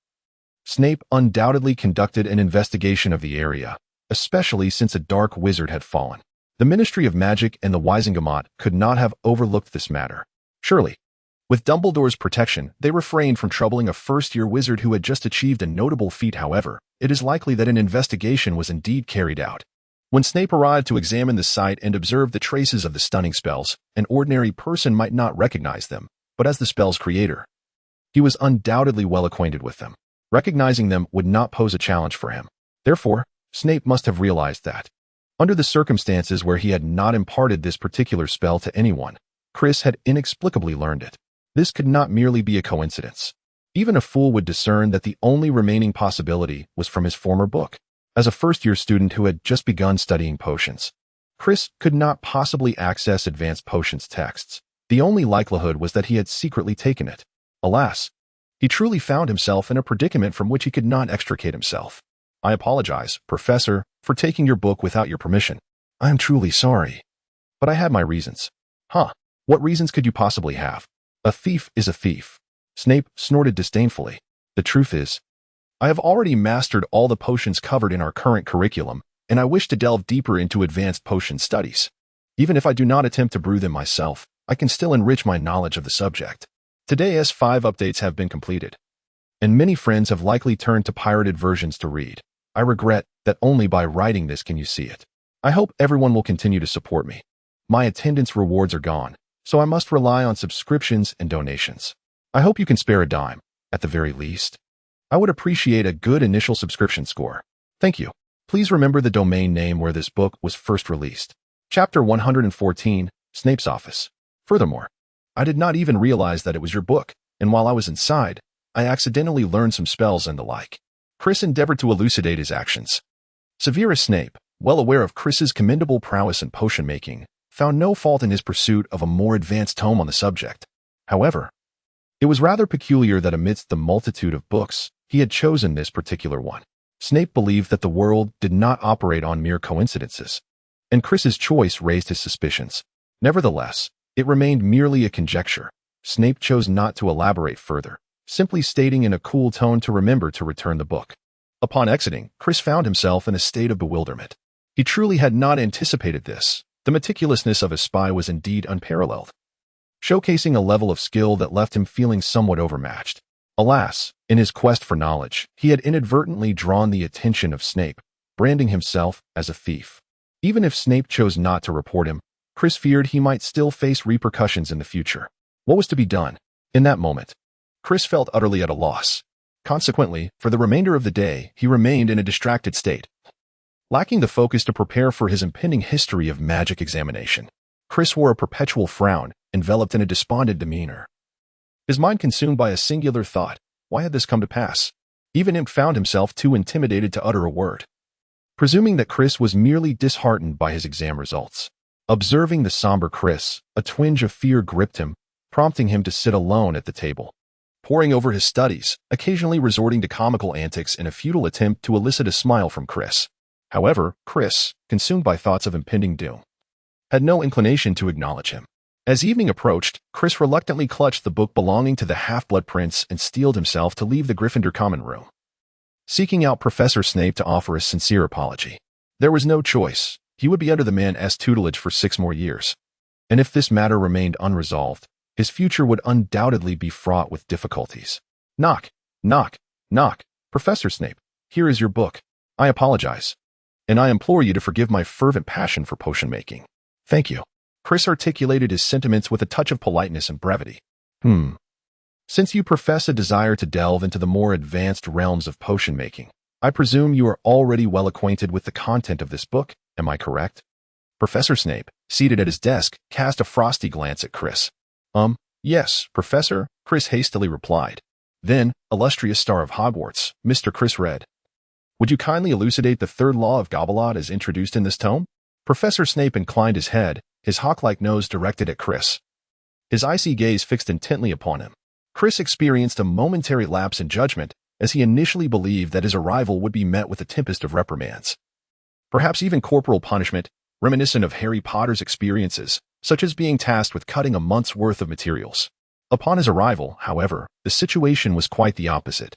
Snape undoubtedly conducted an investigation of the area, especially since a dark wizard had fallen. The Ministry of Magic and the Wisengamot could not have overlooked this matter. Surely, with Dumbledore's protection, they refrained from troubling a first-year wizard who had just achieved a notable feat. However, it is likely that an investigation was indeed carried out. When Snape arrived to examine the site and observed the traces of the stunning spells, an ordinary person might not recognize them, but as the spell's creator, he was undoubtedly well acquainted with them. Recognizing them would not pose a challenge for him. Therefore, Snape must have realized that, under the circumstances where he had not imparted this particular spell to anyone, Chris had inexplicably learned it. This could not merely be a coincidence. Even a fool would discern that the only remaining possibility was from his former book. As a first-year student who had just begun studying potions, Chris could not possibly access advanced potions texts. The only likelihood was that he had secretly taken it. Alas, he truly found himself in a predicament from which he could not extricate himself. "I apologize, Professor, for taking your book without your permission. I am truly sorry. But I had my reasons." "Huh? What reasons could you possibly have? A thief is a thief." Snape snorted disdainfully. "The truth is, I have already mastered all the potions covered in our current curriculum, and I wish to delve deeper into advanced potion studies. Even if I do not attempt to brew them myself, I can still enrich my knowledge of the subject. Today S5 updates have been completed, and many friends have likely turned to pirated versions to read. I regret that only by writing this can you see it. I hope everyone will continue to support me. My attendance rewards are gone, so I must rely on subscriptions and donations. I hope you can spare a dime, at the very least. I would appreciate a good initial subscription score. Thank you. Please remember the domain name where this book was first released. Chapter 114, Snape's Office. Furthermore, I did not even realize that it was your book, and while I was inside, I accidentally learned some spells and the like." Chris endeavored to elucidate his actions. Severus Snape, well aware of Chris's commendable prowess in potion making, found no fault in his pursuit of a more advanced tome on the subject. However, it was rather peculiar that amidst the multitude of books, he had chosen this particular one. Snape believed that the world did not operate on mere coincidences, and Chris's choice raised his suspicions. Nevertheless, it remained merely a conjecture. Snape chose not to elaborate further, simply stating in a cool tone to remember to return the book. Upon exiting, Chris found himself in a state of bewilderment. He truly had not anticipated this. The meticulousness of his spy was indeed unparalleled, showcasing a level of skill that left him feeling somewhat overmatched. Alas, in his quest for knowledge, he had inadvertently drawn the attention of Snape, branding himself as a thief. Even if Snape chose not to report him, Chris feared he might still face repercussions in the future. What was to be done? In that moment, Chris felt utterly at a loss. Consequently, for the remainder of the day, he remained in a distracted state, lacking the focus to prepare for his impending history of magic examination. Chris wore a perpetual frown, enveloped in a despondent demeanor. His mind consumed by a singular thought: why had this come to pass? Even Imp found himself too intimidated to utter a word, presuming that Chris was merely disheartened by his exam results. Observing the somber Chris, a twinge of fear gripped him, prompting him to sit alone at the table, poring over his studies, occasionally resorting to comical antics in a futile attempt to elicit a smile from Chris. However, Chris, consumed by thoughts of impending doom, had no inclination to acknowledge him. As evening approached, Chris reluctantly clutched the book belonging to the Half-Blood Prince and steeled himself to leave the Gryffindor common room, seeking out Professor Snape to offer a sincere apology. There was no choice. He would be under the man's tutelage for 6 more years, and if this matter remained unresolved, his future would undoubtedly be fraught with difficulties. Knock, knock, knock. Professor Snape, here is your book. I apologize, and I implore you to forgive my fervent passion for potion making. Thank you. Chris articulated his sentiments with a touch of politeness and brevity. Since you profess a desire to delve into the more advanced realms of potion making, I presume you are already well acquainted with the content of this book, am I correct? Professor Snape, seated at his desk, cast a frosty glance at Chris. Yes, Professor, Chris hastily replied. Then, illustrious star of Hogwarts, Mr. Chris read. Would you kindly elucidate the third law of Gobelot as introduced in this tome? Professor Snape inclined his head, his hawk-like nose directed at Chris. His icy gaze fixed intently upon him. Chris experienced a momentary lapse in judgment as he initially believed that his arrival would be met with a tempest of reprimands. Perhaps even corporal punishment, reminiscent of Harry Potter's experiences, such as being tasked with cutting a month's worth of materials. Upon his arrival, however, the situation was quite the opposite.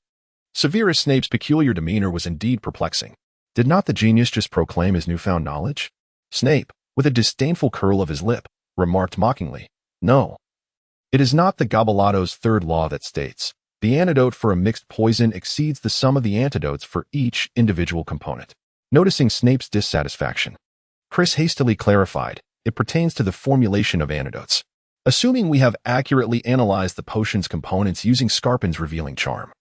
Severus Snape's peculiar demeanor was indeed perplexing. Did not the genius just proclaim his newfound knowledge? Snape, with a disdainful curl of his lip, remarked mockingly, No. It is not the Gobelato's third law that states, the antidote for a mixed poison exceeds the sum of the antidotes for each individual component. Noticing Snape's dissatisfaction, Chris hastily clarified, it pertains to the formulation of antidotes. Assuming we have accurately analyzed the potion's components using Scarpin's revealing charm.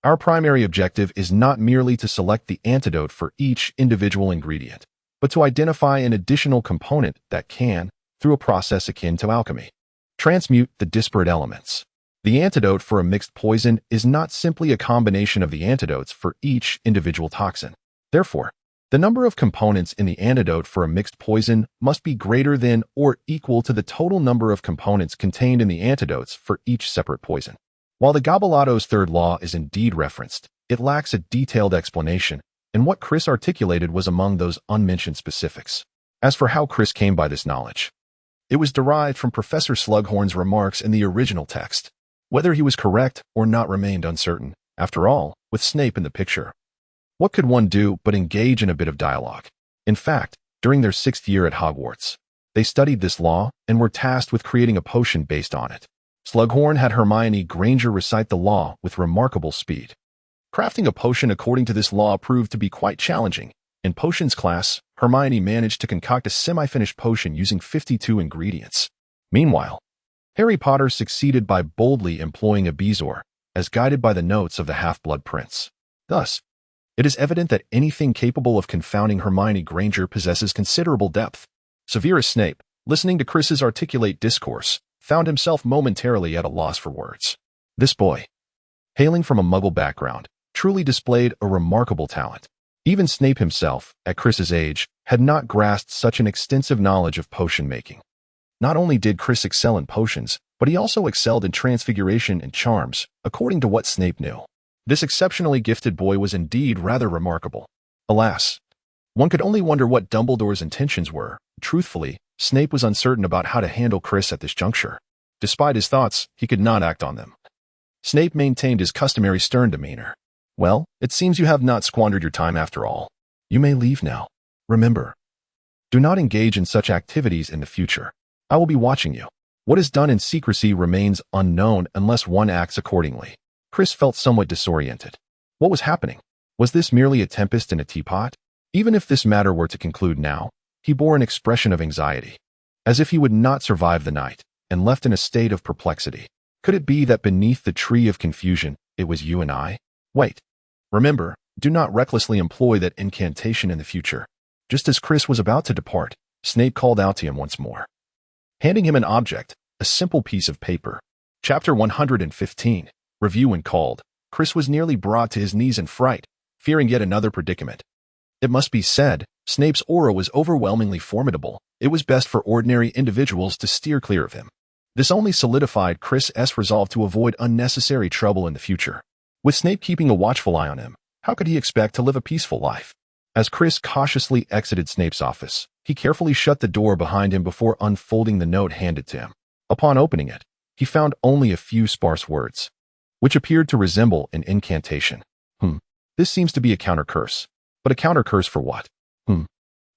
Our primary objective is not merely to select the antidote for each individual ingredient, but to identify an additional component that can, through a process akin to alchemy, transmute the disparate elements. The antidote for a mixed poison is not simply a combination of the antidotes for each individual toxin. Therefore, the number of components in the antidote for a mixed poison must be greater than or equal to the total number of components contained in the antidotes for each separate poison. While the Gobelato's third law is indeed referenced, it lacks a detailed explanation, and what Chris articulated was among those unmentioned specifics. As for how Chris came by this knowledge, it was derived from Professor Slughorn's remarks in the original text. Whether he was correct or not remained uncertain. After all, with Snape in the picture, what could one do but engage in a bit of dialogue? In fact, during their 6th year at Hogwarts, they studied this law and were tasked with creating a potion based on it. Slughorn had Hermione Granger recite the law with remarkable speed. Crafting a potion according to this law proved to be quite challenging. In potions class, Hermione managed to concoct a semi-finished potion using 52 ingredients. Meanwhile, Harry Potter succeeded by boldly employing a bezoar, as guided by the notes of the Half-Blood Prince. Thus, it is evident that anything capable of confounding Hermione Granger possesses considerable depth. Severus Snape, listening to Chris's articulate discourse, found himself momentarily at a loss for words. This boy, hailing from a Muggle background, truly displayed a remarkable talent. Even Snape himself, at Chris's age, had not grasped such an extensive knowledge of potion making. Not only did Chris excel in potions, but he also excelled in transfiguration and charms, according to what Snape knew. This exceptionally gifted boy was indeed rather remarkable. Alas, one could only wonder what Dumbledore's intentions were. Truthfully, Snape was uncertain about how to handle Chris at this juncture. Despite his thoughts, he could not act on them. Snape maintained his customary stern demeanor. Well, it seems you have not squandered your time after all. You may leave now. Remember, do not engage in such activities in the future. I will be watching you. What is done in secrecy remains unknown unless one acts accordingly. Chris felt somewhat disoriented. What was happening? Was this merely a tempest in a teapot? Even if this matter were to conclude now, he bore an expression of anxiety, as if he would not survive the night, and left in a state of perplexity. Could it be that beneath the tree of confusion, it was you and I? Wait. Remember, do not recklessly employ that incantation in the future. Just as Chris was about to depart, Snape called out to him once more, handing him an object, a simple piece of paper. Chapter 115. Review when called. Chris was nearly brought to his knees in fright, fearing yet another predicament. It must be said, Snape's aura was overwhelmingly formidable. It was best for ordinary individuals to steer clear of him. This only solidified Chris's resolve to avoid unnecessary trouble in the future. With Snape keeping a watchful eye on him, how could he expect to live a peaceful life? As Chris cautiously exited Snape's office, he carefully shut the door behind him before unfolding the note handed to him. Upon opening it, he found only a few sparse words, which appeared to resemble an incantation. This seems to be a counter-curse. But a counter-curse for what?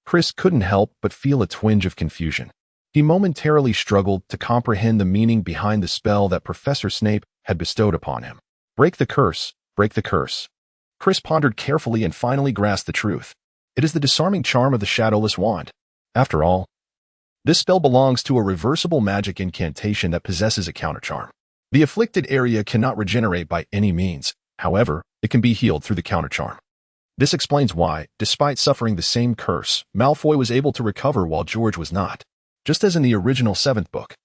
Chris couldn't help but feel a twinge of confusion. He momentarily struggled to comprehend the meaning behind the spell that Professor Snape had bestowed upon him. Break the curse, break the curse. Chris pondered carefully and finally grasped the truth. It is the disarming charm of the Shadowless Wand. After all, this spell belongs to a reversible magic incantation that possesses a countercharm. The afflicted area cannot regenerate by any means. However, it can be healed through the countercharm. This explains why, despite suffering the same curse, Malfoy was able to recover while George was not. Just as in the original 7th book.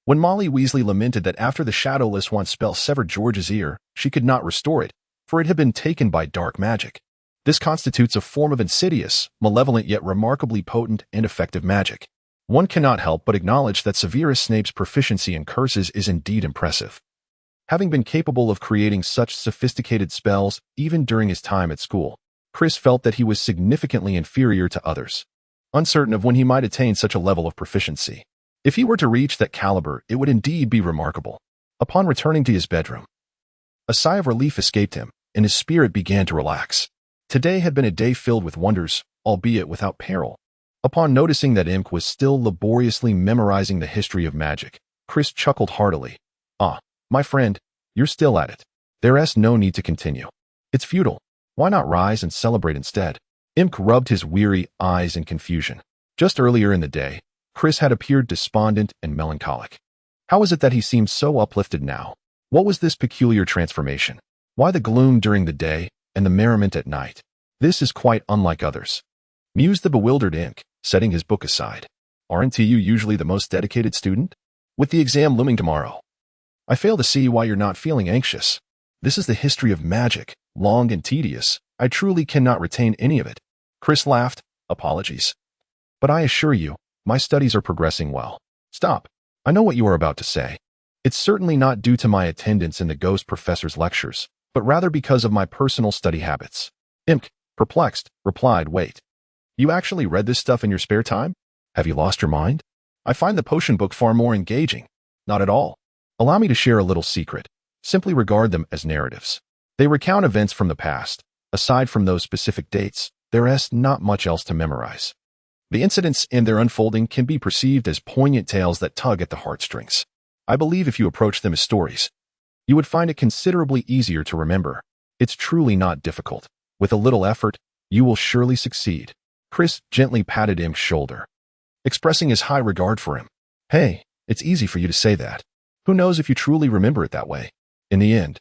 When Molly Weasley lamented that after the Shadowless Wand spell severed George's ear, she could not restore it, for it had been taken by dark magic. This constitutes a form of insidious, malevolent yet remarkably potent and effective magic. One cannot help but acknowledge that Severus Snape's proficiency in curses is indeed impressive. Having been capable of creating such sophisticated spells even during his time at school, Chris felt that he was significantly inferior to others, uncertain of when he might attain such a level of proficiency. If he were to reach that caliber, it would indeed be remarkable. Upon returning to his bedroom, a sigh of relief escaped him, and his spirit began to relax. Today had been a day filled with wonders, albeit without peril. Upon noticing that Imk was still laboriously memorizing the history of magic, Chris chuckled heartily. "Ah, my friend, you're still at it. There's no need to continue. It's futile. Why not rise and celebrate instead?" Imk rubbed his weary eyes in confusion. Just earlier in the day, Chris had appeared despondent and melancholic. How was it that he seemed so uplifted now? What was this peculiar transformation? Why the gloom during the day and the merriment at night? This is quite unlike others, mused the bewildered Imk, setting his book aside. "Aren't you usually the most dedicated student? With the exam looming tomorrow, I fail to see why you're not feeling anxious. This is the history of magic, long and tedious. I truly cannot retain any of it." Chris laughed. "Apologies. But I assure you, my studies are progressing well." "Stop. I know what you are about to say. It's certainly not due to my attendance in the ghost professor's lectures, but rather because of my personal study habits." Imk, perplexed, replied, "Wait. You actually read this stuff in your spare time? Have you lost your mind? I find the potion book far more engaging." "Not at all. Allow me to share a little secret. Simply regard them as narratives. They recount events from the past. Aside from those specific dates, there is not much else to memorize. The incidents and their unfolding can be perceived as poignant tales that tug at the heartstrings. I believe if you approach them as stories, you would find it considerably easier to remember. It's truly not difficult. With a little effort, you will surely succeed." Chris gently patted Imk's shoulder, expressing his high regard for him. "Hey, it's easy for you to say that. Who knows if you truly remember it that way? In the end,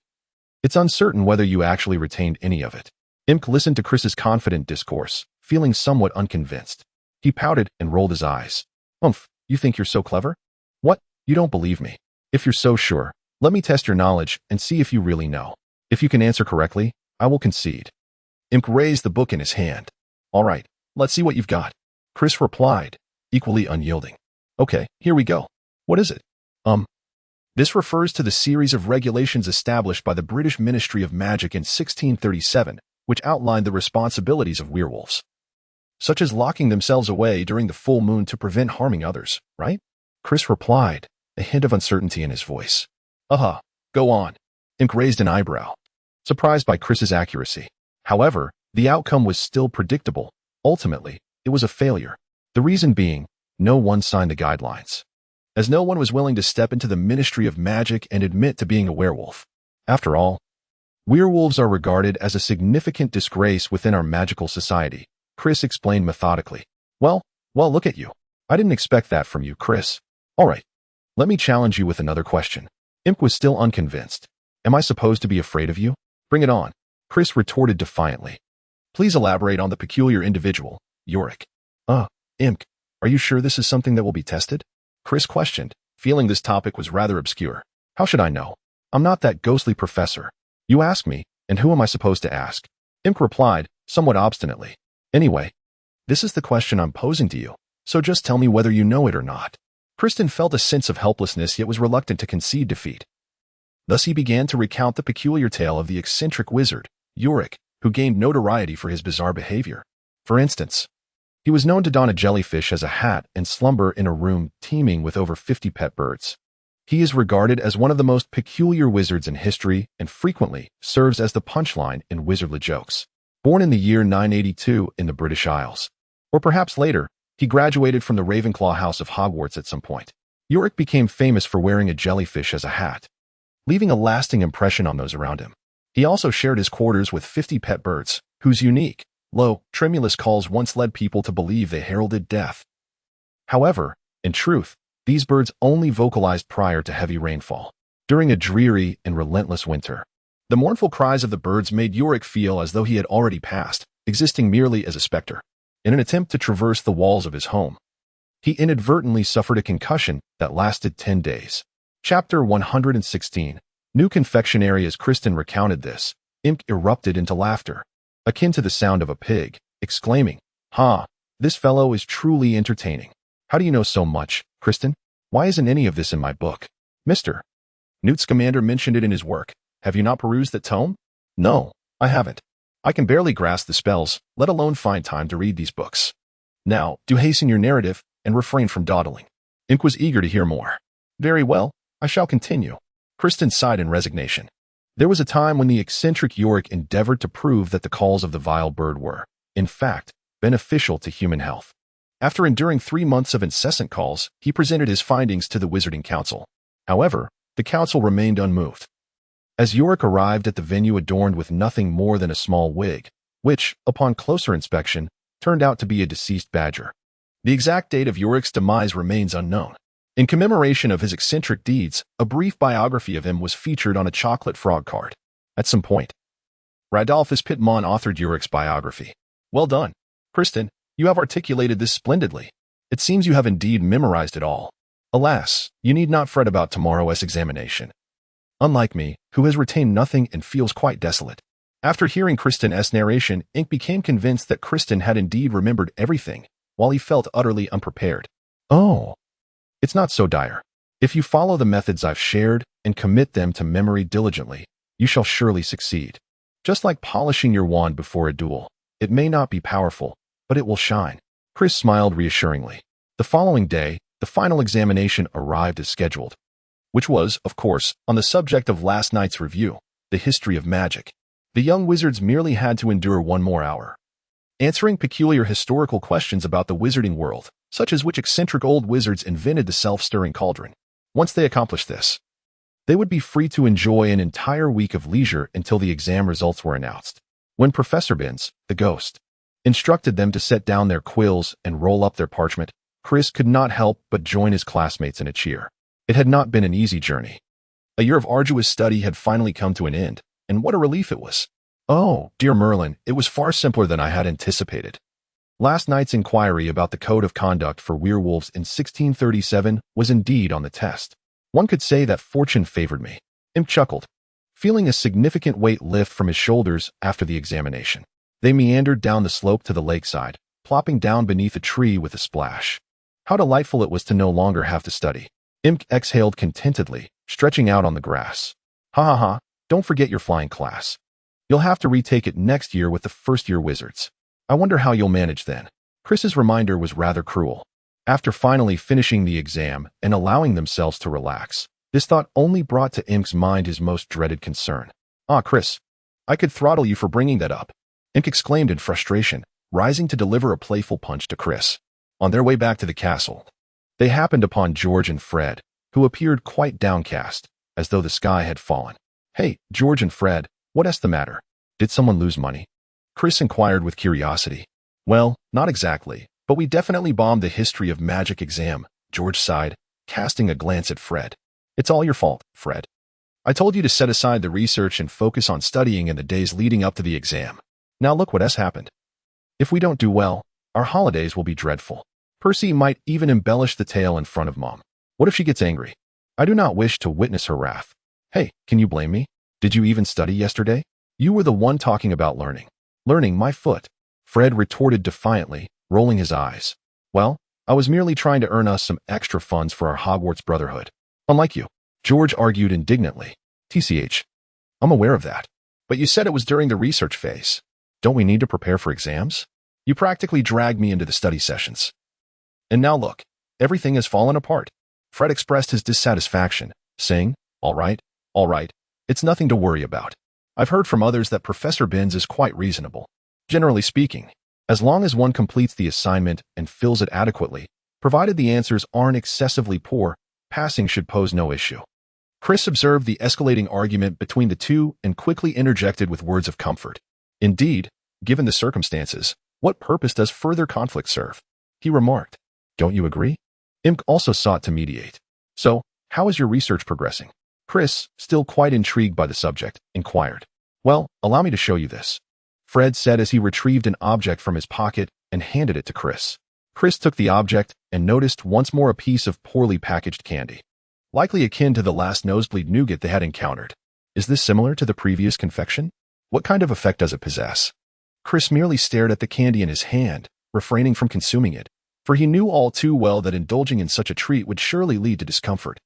it's uncertain whether you actually retained any of it." Imk listened to Chris's confident discourse, feeling somewhat unconvinced. He pouted and rolled his eyes. "Umph, you think you're so clever? What? You don't believe me? If you're so sure, let me test your knowledge and see if you really know. If you can answer correctly, I will concede." Imk raised the book in his hand. "All right, let's see what you've got." Chris replied, equally unyielding. "Okay, here we go. What is it?" This refers to the series of regulations established by the British Ministry of Magic in 1637, which outlined the responsibilities of werewolves, such as locking themselves away during the full moon to prevent harming others, right?" Chris replied, a hint of uncertainty in his voice. Go on." Imk raised an eyebrow, surprised by Chris's accuracy. However, the outcome was still predictable. Ultimately, it was a failure. The reason being, no one signed the guidelines, as no one was willing to step into the Ministry of Magic and admit to being a werewolf. After all, werewolves are regarded as a significant disgrace within our magical society, Chris explained methodically. Well, look at you. I didn't expect that from you, Chris. All right, let me challenge you with another question." Imk was still unconvinced. "Am I supposed to be afraid of you?" "Bring it on," Chris retorted defiantly. "Please elaborate on the peculiar individual, Yorick." Imk, are you sure this is something that will be tested?" Chris questioned, feeling this topic was rather obscure. "How should I know? I'm not that ghostly professor. You ask me, and who am I supposed to ask?" Imk replied, somewhat obstinately. "Anyway, this is the question I'm posing to you, so just tell me whether you know it or not." Kristen felt a sense of helplessness yet was reluctant to concede defeat. Thus he began to recount the peculiar tale of the eccentric wizard, Yorick, who gained notoriety for his bizarre behavior. For instance, he was known to don a jellyfish as a hat and slumber in a room teeming with over 50 pet birds. He is regarded as one of the most peculiar wizards in history and frequently serves as the punchline in wizardly jokes. Born in the year 982 in the British Isles, or perhaps later, he graduated from the Ravenclaw House of Hogwarts at some point. Yorick became famous for wearing a jellyfish as a hat, leaving a lasting impression on those around him. He also shared his quarters with 50 pet birds, whose unique, low, tremulous calls once led people to believe they heralded death. However, in truth, these birds only vocalized prior to heavy rainfall, during a dreary and relentless winter. The mournful cries of the birds made Yorick feel as though he had already passed, existing merely as a specter. In an attempt to traverse the walls of his home, he inadvertently suffered a concussion that lasted 10 days. Chapter 116. New confectionery. As Kristen recounted this, Imp erupted into laughter, akin to the sound of a pig, exclaiming, "Ha! This fellow is truly entertaining. How do you know so much, Kristen? Why isn't any of this in my book? Mr. Newt Scamander mentioned it in his work. Have you not perused that tome?" "No, I haven't. I can barely grasp the spells, let alone find time to read these books." "Now, do hasten your narrative and refrain from dawdling." Imp was eager to hear more. "Very well, I shall continue." Kristen sighed in resignation. There was a time when the eccentric Yorick endeavored to prove that the calls of the vile bird were, in fact, beneficial to human health. After enduring 3 months of incessant calls, he presented his findings to the Wizarding Council. However, the council remained unmoved. As Yorick arrived at the venue adorned with nothing more than a small wig, which, upon closer inspection, turned out to be a deceased badger. The exact date of Yorick's demise remains unknown. In commemoration of his eccentric deeds, a brief biography of him was featured on a chocolate frog card. At some point, Radolphus Pitmon authored Yorick's biography. "Well done, Kristen, you have articulated this splendidly. It seems you have indeed memorized it all. Alas, you need not fret about tomorrow's examination. Unlike me, who has retained nothing and feels quite desolate." After hearing Kristen's narration, Ink became convinced that Kristen had indeed remembered everything, while he felt utterly unprepared. "Oh, it's not so dire. If you follow the methods I've shared and commit them to memory diligently, you shall surely succeed. Just like polishing your wand before a duel. It may not be powerful, but it will shine." Chris smiled reassuringly. The following day, the final examination arrived as scheduled, which was, of course, on the subject of last night's review, the history of magic. The young wizards merely had to endure 1 more hour, answering peculiar historical questions about the wizarding world, such as which eccentric old wizards invented the self-stirring cauldron. Once they accomplished this, they would be free to enjoy an entire week of leisure until the exam results were announced. When Professor Binns, the ghost, instructed them to set down their quills and roll up their parchment, Chris could not help but join his classmates in a cheer. It had not been an easy journey. A year of arduous study had finally come to an end, and what a relief it was. "Oh, dear Merlin, it was far simpler than I had anticipated. Last night's inquiry about the code of conduct for werewolves in 1637 was indeed on the test. One could say that fortune favored me." Imp chuckled, feeling a significant weight lift from his shoulders after the examination. They meandered down the slope to the lakeside, plopping down beneath a tree with a splash. How delightful it was to no longer have to study. Imp exhaled contentedly, stretching out on the grass. "Ha ha ha, don't forget your flying class. You'll have to retake it next year with the first-year wizards. I wonder how you'll manage then." Chris's reminder was rather cruel. After finally finishing the exam and allowing themselves to relax, this thought only brought to Imp's mind his most dreaded concern. "Ah, Chris, I could throttle you for bringing that up," Imp exclaimed in frustration, rising to deliver a playful punch to Chris. On their way back to the castle, they happened upon George and Fred, who appeared quite downcast, as though the sky had fallen. "Hey, George and Fred, what's the matter? Did someone lose money?" Chris inquired with curiosity. "Well, not exactly, but we definitely bombed the history of magic exam," George sighed, casting a glance at Fred. "It's all your fault, Fred. I told you to set aside the research and focus on studying in the days leading up to the exam. Now look what has happened. If we don't do well, our holidays will be dreadful." Percy might even embellish the tale in front of Mom. What if she gets angry? I do not wish to witness her wrath. "Hey, can you blame me? Did you even study yesterday? You were the one talking about learning." "Learning my foot," Fred retorted defiantly, rolling his eyes. "Well, I was merely trying to earn us some extra funds for our Hogwarts brotherhood. Unlike you," George argued indignantly. "TCH, I'm aware of that. But you said it was during the research phase. Don't we need to prepare for exams? You practically dragged me into the study sessions. And now look, everything has fallen apart." Fred expressed his dissatisfaction, saying, all right, it's nothing to worry about. I've heard from others that Professor Binns is quite reasonable. Generally speaking, as long as one completes the assignment and fills it adequately, provided the answers aren't excessively poor, passing should pose no issue." Chris observed the escalating argument between the two and quickly interjected with words of comfort. "Indeed, given the circumstances, what purpose does further conflict serve?" he remarked. "Don't you agree?" Imp also sought to mediate. "So, how is your research progressing?" Chris, still quite intrigued by the subject, inquired. "Well, allow me to show you this," Fred said as he retrieved an object from his pocket and handed it to Chris. Chris took the object and noticed once more a piece of poorly packaged candy, likely akin to the last nosebleed nougat they had encountered. Is this similar to the previous confection? What kind of effect does it possess? Chris merely stared at the candy in his hand, refraining from consuming it, for he knew all too well that indulging in such a treat would surely lead to discomfort.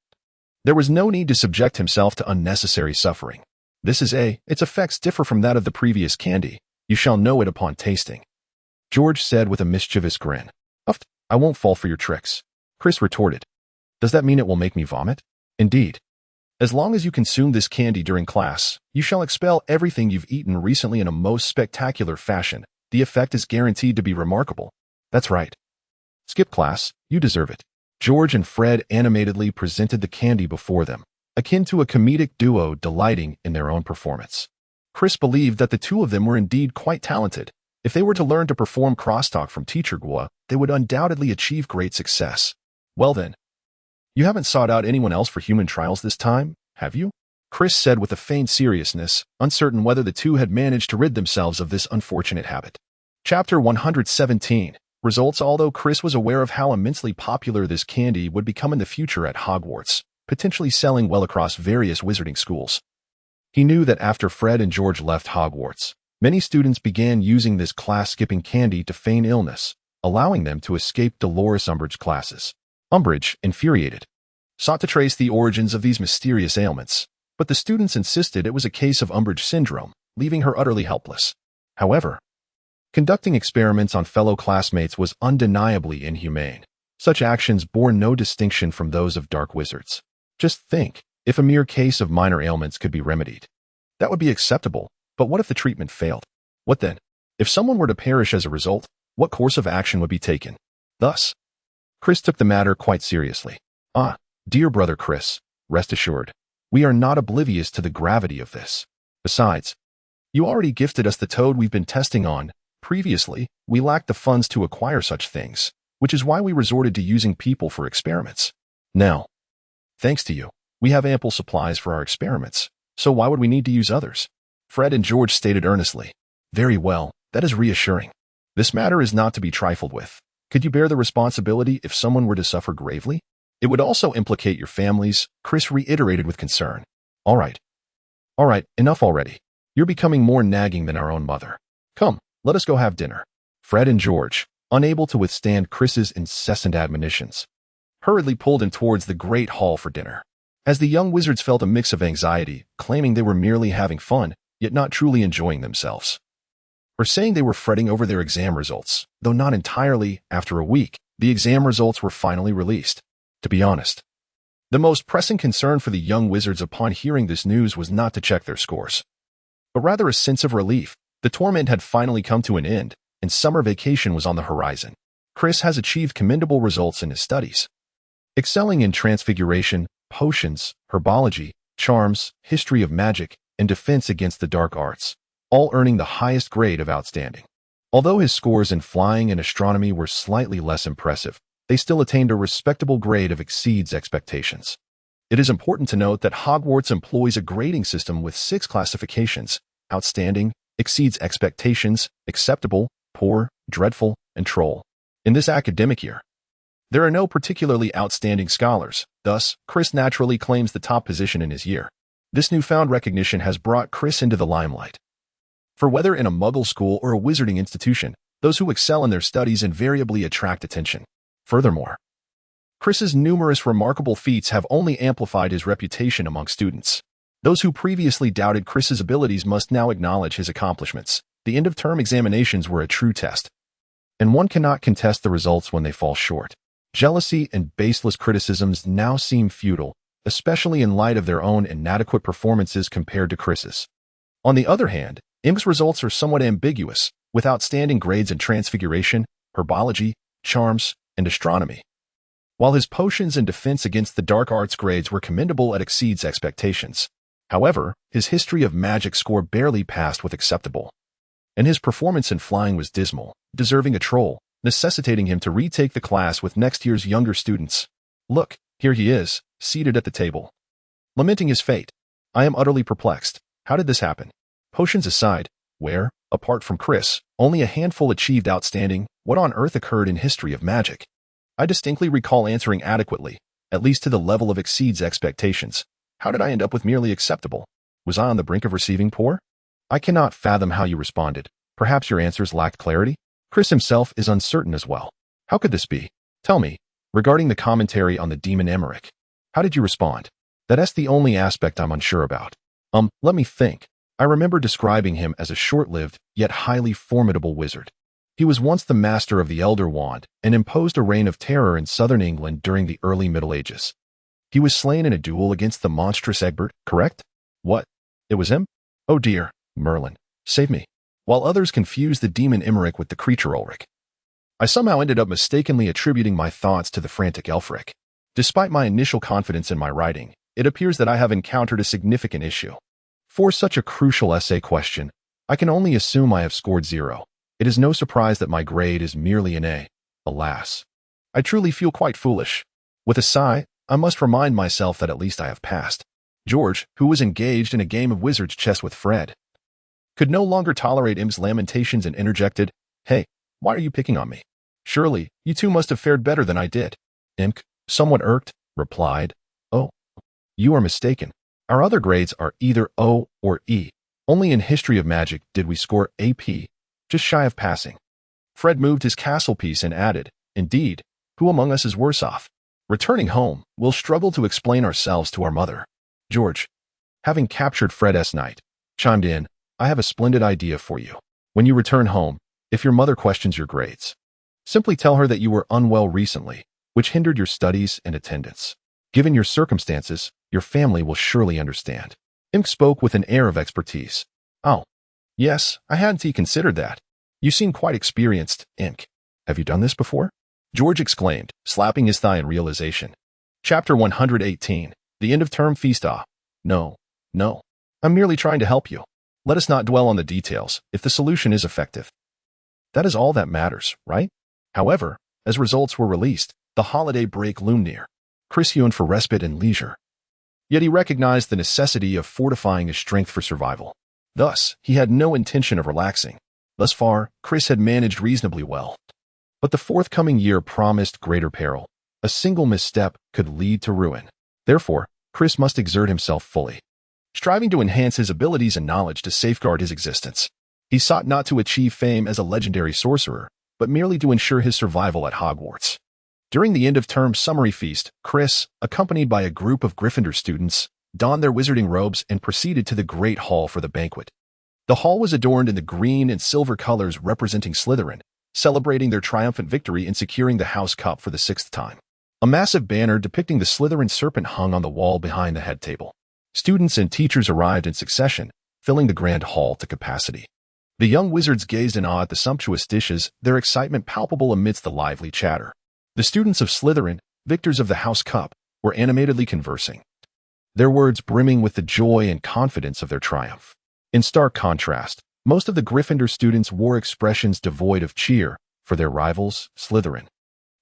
There was no need to subject himself to unnecessary suffering. Its effects differ from that of the previous candy. You shall know it upon tasting. George said with a mischievous grin. I won't fall for your tricks. Chris retorted. Does that mean it will make me vomit? Indeed. As long as you consume this candy during class, you shall expel everything you've eaten recently in a most spectacular fashion. The effect is guaranteed to be remarkable. That's right. Skip class, you deserve it. George and Fred animatedly presented the candy before them, akin to a comedic duo delighting in their own performance. Chris believed that the two of them were indeed quite talented. If they were to learn to perform crosstalk from Teacher Gua, they would undoubtedly achieve great success. Well then, you haven't sought out anyone else for human trials this time, have you? Chris said with a feigned seriousness, uncertain whether the two had managed to rid themselves of this unfortunate habit. Chapter 117. Results. Although Chris was aware of how immensely popular this candy would become in the future at Hogwarts, potentially selling well across various wizarding schools, he knew that after Fred and George left Hogwarts, many students began using this class-skipping candy to feign illness, allowing them to escape Dolores Umbridge's classes. Umbridge, infuriated, sought to trace the origins of these mysterious ailments, but the students insisted it was a case of Umbridge syndrome, leaving her utterly helpless. However, conducting experiments on fellow classmates was undeniably inhumane. Such actions bore no distinction from those of dark wizards. Just think, if a mere case of minor ailments could be remedied, that would be acceptable, but what if the treatment failed? What then? If someone were to perish as a result, what course of action would be taken? Thus, Chris took the matter quite seriously. Dear brother Chris, rest assured, we are not oblivious to the gravity of this. Besides, you already gifted us the toad we've been testing on. Previously, we lacked the funds to acquire such things, which is why we resorted to using people for experiments. Now, thanks to you, we have ample supplies for our experiments, so why would we need to use others? Fred and George stated earnestly. Very well, that is reassuring. This matter is not to be trifled with. Could you bear the responsibility if someone were to suffer gravely? It would also implicate your families, Chris reiterated with concern. All right, enough already. You're becoming more nagging than our own mother. Come, let us go have dinner. Fred and George, unable to withstand Chris's incessant admonitions, hurriedly pulled him towards the great hall for dinner. As the young wizards felt a mix of anxiety, claiming they were merely having fun, yet not truly enjoying themselves, or saying they were fretting over their exam results, though not entirely. After a week, the exam results were finally released. To be honest, the most pressing concern for the young wizards upon hearing this news was not to check their scores, but rather a sense of relief. The torment had finally come to an end, and summer vacation was on the horizon. Chris has achieved commendable results in his studies, excelling in transfiguration, potions, herbology, charms, history of magic, and defense against the dark arts, all earning the highest grade of outstanding. Although his scores in flying and astronomy were slightly less impressive, they still attained a respectable grade of exceeds expectations. It is important to note that Hogwarts employs a grading system with 6 classifications: outstanding, exceeds expectations, acceptable, poor, dreadful, and troll. In this academic year, there are no particularly outstanding scholars, thus, Chris naturally claims the top position in his year. This newfound recognition has brought Chris into the limelight. For whether in a muggle school or a wizarding institution, those who excel in their studies invariably attract attention. Furthermore, Chris's numerous remarkable feats have only amplified his reputation among students. Those who previously doubted Chris's abilities must now acknowledge his accomplishments. The end-of-term examinations were a true test, and one cannot contest the results when they fall short. Jealousy and baseless criticisms now seem futile, especially in light of their own inadequate performances compared to Chris's. On the other hand, Im's results are somewhat ambiguous, with outstanding grades in transfiguration, herbology, charms, and astronomy. While his potions and defense against the dark arts grades were commendable at exceeds expectations, however, his history of magic score barely passed with acceptable, and his performance in flying was dismal, deserving a troll, necessitating him to retake the class with next year's younger students. Look, here he is, seated at the table, lamenting his fate. I am utterly perplexed. How did this happen? Potions aside, where, apart from Chris, only a handful achieved outstanding, What on earth occurred in history of magic? I distinctly recall answering adequately, at least to the level of exceeds expectations. How did I end up with merely acceptable? Was I on the brink of receiving poor? I cannot fathom how you responded. Perhaps your answers lacked clarity? Chris himself is uncertain as well. How could this be? Tell me, regarding the commentary on the demon Emmerich, how did you respond? That's the only aspect I'm unsure about. Let me think. I remember describing him as a short-lived, yet highly formidable wizard. He was once the master of the Elder Wand and imposed a reign of terror in southern England during the early Middle Ages. He was slain in a duel against the monstrous Egbert, correct? What? It was him? Oh dear, Merlin, save me. While others confused the demon Emmerich with the creature Ulrich, I somehow ended up mistakenly attributing my thoughts to the frantic Elfric. Despite my initial confidence in my writing, it appears that I have encountered a significant issue. For such a crucial essay question, I can only assume I have scored 0. It is no surprise that my grade is merely an A. Alas. I truly feel quite foolish. With a sigh, I must remind myself that at least I have passed. George, who was engaged in a game of wizard's chess with Fred, could no longer tolerate Im's lamentations and interjected, "Hey, why are you picking on me? Surely, you two must have fared better than I did." Imk, somewhat irked, replied, "Oh, you are mistaken. Our other grades are either O or E. Only in history of magic did we score AP, just shy of passing." Fred moved his castle piece and added, "Indeed, who among us is worse off? Returning home, we'll struggle to explain ourselves to our mother." George, having captured Fred's night, chimed in, "I have a splendid idea for you. When you return home, if your mother questions your grades, simply tell her that you were unwell recently, which hindered your studies and attendance. Given your circumstances, your family will surely understand." Imk spoke with an air of expertise. "Oh, yes, I hadn't considered that. You seem quite experienced, Imk. Have you done this before?" George exclaimed, slapping his thigh in realization. Chapter 118, The End of Term Feast. No, I'm merely trying to help you. Let us not dwell on the details if the solution is effective. That is all that matters, right? However, as results were released, the holiday break loomed near. Chris yearned for respite and leisure. Yet he recognized the necessity of fortifying his strength for survival. Thus, he had no intention of relaxing. Thus far, Chris had managed reasonably well. But the forthcoming year promised greater peril. A single misstep could lead to ruin. Therefore, Chris must exert himself fully, striving to enhance his abilities and knowledge to safeguard his existence. He sought not to achieve fame as a legendary sorcerer, but merely to ensure his survival at Hogwarts. During the end-of-term summary feast, Chris, accompanied by a group of Gryffindor students, donned their wizarding robes and proceeded to the Great Hall for the banquet. The hall was adorned in the green and silver colors representing Slytherin, celebrating their triumphant victory in securing the House Cup for the 6th time. A massive banner depicting the Slytherin serpent hung on the wall behind the head table. Students and teachers arrived in succession, filling the grand hall to capacity. The young wizards gazed in awe at the sumptuous dishes, their excitement palpable amidst the lively chatter. The students of Slytherin, victors of the House Cup, were animatedly conversing, their words brimming with the joy and confidence of their triumph. In stark contrast, most of the Gryffindor students wore expressions devoid of cheer, for their rivals, Slytherin,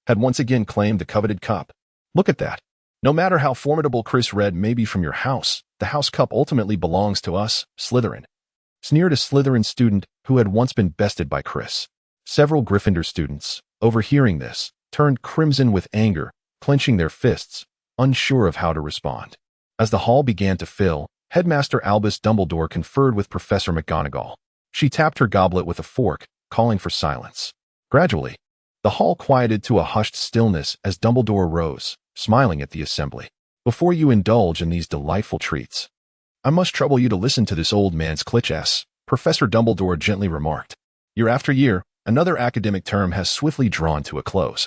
had once again claimed the coveted cup. "Look at that. No matter how formidable Chris Red may be from your house, the House Cup ultimately belongs to us, Slytherin," sneered a Slytherin student who had once been bested by Chris. Several Gryffindor students, overhearing this, turned crimson with anger, clenching their fists, unsure of how to respond. As the hall began to fill, Headmaster Albus Dumbledore conferred with Professor McGonagall. She tapped her goblet with a fork, calling for silence. Gradually, the hall quieted to a hushed stillness as Dumbledore rose, smiling at the assembly. "Before you indulge in these delightful treats, I must trouble you to listen to this old man's cliches," Professor Dumbledore gently remarked. "Year after year, another academic term has swiftly drawn to a close.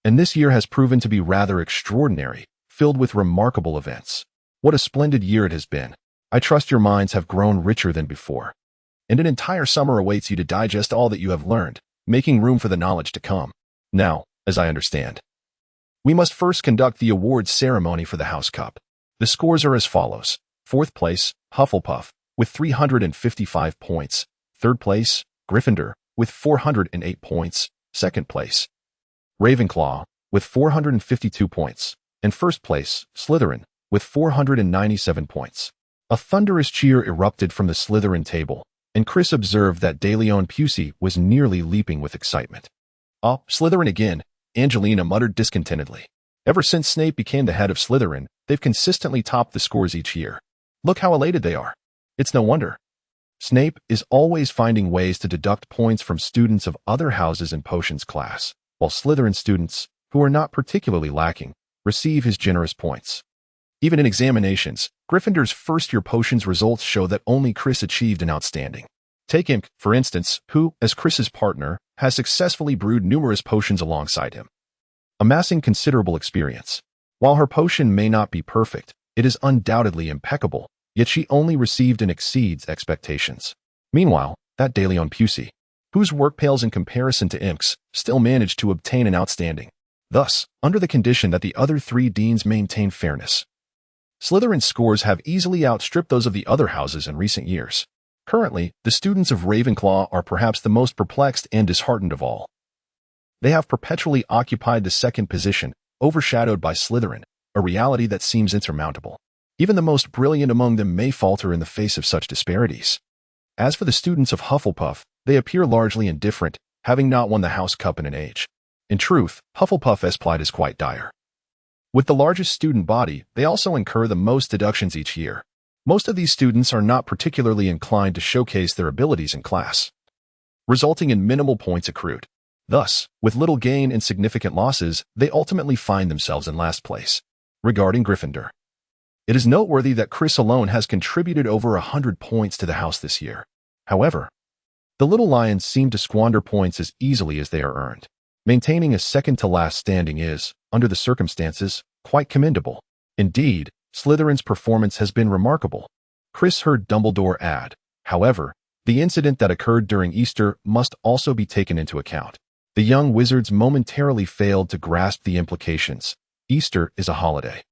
And this year has proven to be rather extraordinary, filled with remarkable events. What a splendid year it has been. I trust your minds have grown richer than before. And an entire summer awaits you to digest all that you have learned, making room for the knowledge to come. Now, as I understand, we must first conduct the awards ceremony for the House Cup. The scores are as follows. 4th place, Hufflepuff, with 355 points. 3rd place, Gryffindor, with 408 points. 2nd place, Ravenclaw, with 452 points. And 1st place, Slytherin, with 497 points. A thunderous cheer erupted from the Slytherin table, and Chris observed that De Leon Pusey was nearly leaping with excitement. "Oh, Slytherin again," Angelina muttered discontentedly. Ever since Snape became the head of Slytherin, they've consistently topped the scores each year. Look how elated they are. It's no wonder. Snape is always finding ways to deduct points from students of other houses in potions class, while Slytherin students, who are not particularly lacking, receive his generous points. Even in examinations, Gryffindor's first-year potions results show that only Chris achieved an outstanding. Take Imp, for instance, who, as Chris's partner, has successfully brewed numerous potions alongside him, amassing considerable experience. While her potion may not be perfect, it is undoubtedly impeccable, yet she only received and exceeds expectations. Meanwhile, that De Leon Pusey, whose work pales in comparison to Imp's, still managed to obtain an outstanding. Thus, under the condition that the other three deans maintain fairness, Slytherin's scores have easily outstripped those of the other houses in recent years. Currently, the students of Ravenclaw are perhaps the most perplexed and disheartened of all. They have perpetually occupied the second position, overshadowed by Slytherin, a reality that seems insurmountable. Even the most brilliant among them may falter in the face of such disparities. As for the students of Hufflepuff, they appear largely indifferent, having not won the House Cup in an age. In truth, Hufflepuff's plight is quite dire. With the largest student body, they also incur the most deductions each year. Most of these students are not particularly inclined to showcase their abilities in class, resulting in minimal points accrued. Thus, with little gain and significant losses, they ultimately find themselves in last place. Regarding Gryffindor, it is noteworthy that Chris alone has contributed over 100 points to the house this year. However, the Little Lions seem to squander points as easily as they are earned. Maintaining a second-to-last standing is, under the circumstances, quite commendable. Indeed, Slytherin's performance has been remarkable. Chris heard Dumbledore add, however, the incident that occurred during Easter must also be taken into account. The young wizards momentarily failed to grasp the implications. Easter is a holiday.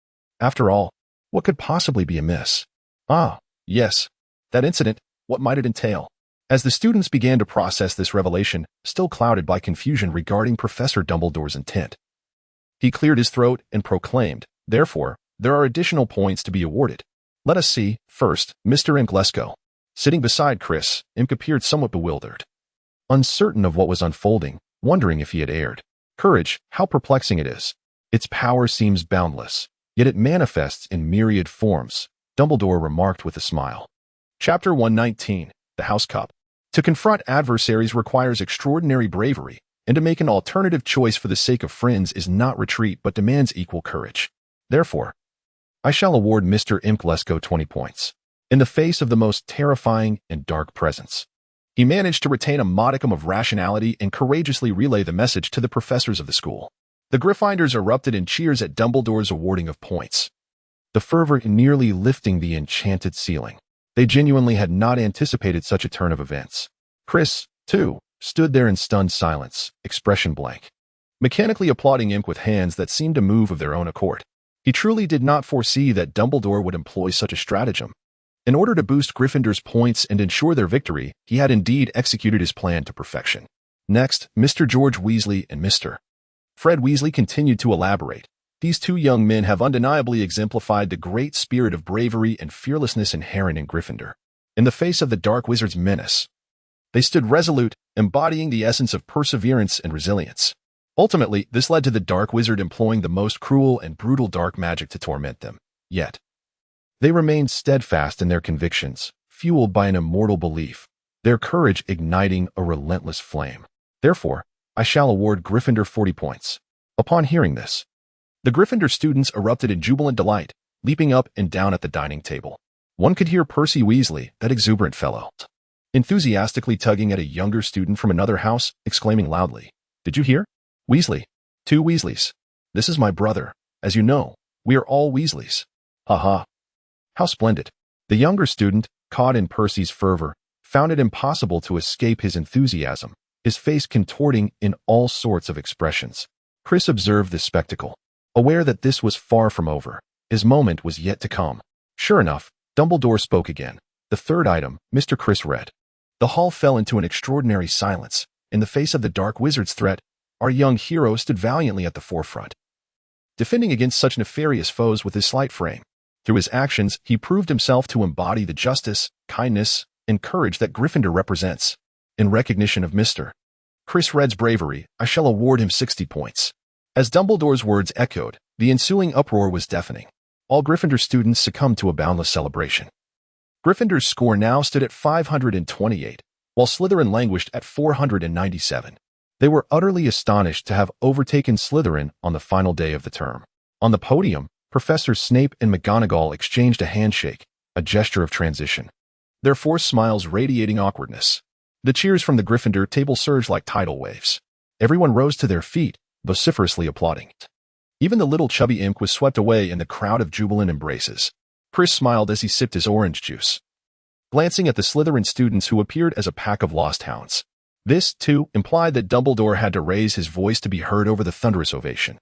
After all, what could possibly be amiss? Ah, yes, that incident, what might it entail? As the students began to process this revelation, still clouded by confusion regarding Professor Dumbledore's intent, he cleared his throat and proclaimed, therefore, there are additional points to be awarded. Let us see, first, Mr. Imp Lesko. Sitting beside Chris, Imp appeared somewhat bewildered, uncertain of what was unfolding, wondering if he had erred. Courage, how perplexing it is. Its power seems boundless, yet it manifests in myriad forms, Dumbledore remarked with a smile. Chapter 119, The House Cup. To confront adversaries requires extraordinary bravery, and to make an alternative choice for the sake of friends is not retreat but demands equal courage. Therefore, I shall award Mr. Imp Lesko 20 points. In the face of the most terrifying and dark presence, he managed to retain a modicum of rationality and courageously relay the message to the professors of the school. The Gryffindors erupted in cheers at Dumbledore's awarding of points, the fervor nearly lifting the enchanted ceiling. They genuinely had not anticipated such a turn of events. Chris, too, stood there in stunned silence, expression blank, mechanically applauding Imp with hands that seemed to move of their own accord. He truly did not foresee that Dumbledore would employ such a stratagem. In order to boost Gryffindor's points and ensure their victory, he had indeed executed his plan to perfection. Next, Mr. George Weasley and Mr. Fred Weasley continued to elaborate. These two young men have undeniably exemplified the great spirit of bravery and fearlessness inherent in Gryffindor. In the face of the Dark Wizard's menace, they stood resolute, embodying the essence of perseverance and resilience. Ultimately, this led to the Dark Wizard employing the most cruel and brutal dark magic to torment them. Yet, they remained steadfast in their convictions, fueled by an immortal belief, their courage igniting a relentless flame. Therefore, I shall award Gryffindor 40 points. Upon hearing this, the Gryffindor students erupted in jubilant delight, leaping up and down at the dining table. One could hear Percy Weasley, that exuberant fellow, enthusiastically tugging at a younger student from another house, exclaiming loudly, "Did you hear? Weasley. 2 Weasleys. This is my brother. As you know, we are all Weasleys. Ha ha. How splendid." The younger student, caught in Percy's fervor, found it impossible to escape his enthusiasm, his face contorting in all sorts of expressions. Chris observed this spectacle, aware that this was far from over. His moment was yet to come. Sure enough, Dumbledore spoke again. The third item, Mr. Chris read. The hall fell into an extraordinary silence. In the face of the Dark Wizard's threat, our young hero stood valiantly at the forefront, defending against such nefarious foes with his slight frame. Through his actions, he proved himself to embody the justice, kindness, and courage that Gryffindor represents. In recognition of Mr. Chris Red's bravery, I shall award him 60 points. As Dumbledore's words echoed, the ensuing uproar was deafening. All Gryffindor students succumbed to a boundless celebration. Gryffindor's score now stood at 528, while Slytherin languished at 497. They were utterly astonished to have overtaken Slytherin on the final day of the term. On the podium, Professors Snape and McGonagall exchanged a handshake, a gesture of transition. Their forced smiles radiating awkwardness. The cheers from the Gryffindor table surged like tidal waves. Everyone rose to their feet, vociferously applauding. Even the little chubby imp was swept away in the crowd of jubilant embraces. Chris smiled as he sipped his orange juice, glancing at the Slytherin students who appeared as a pack of lost hounds. This, too, implied that Dumbledore had to raise his voice to be heard over the thunderous ovation.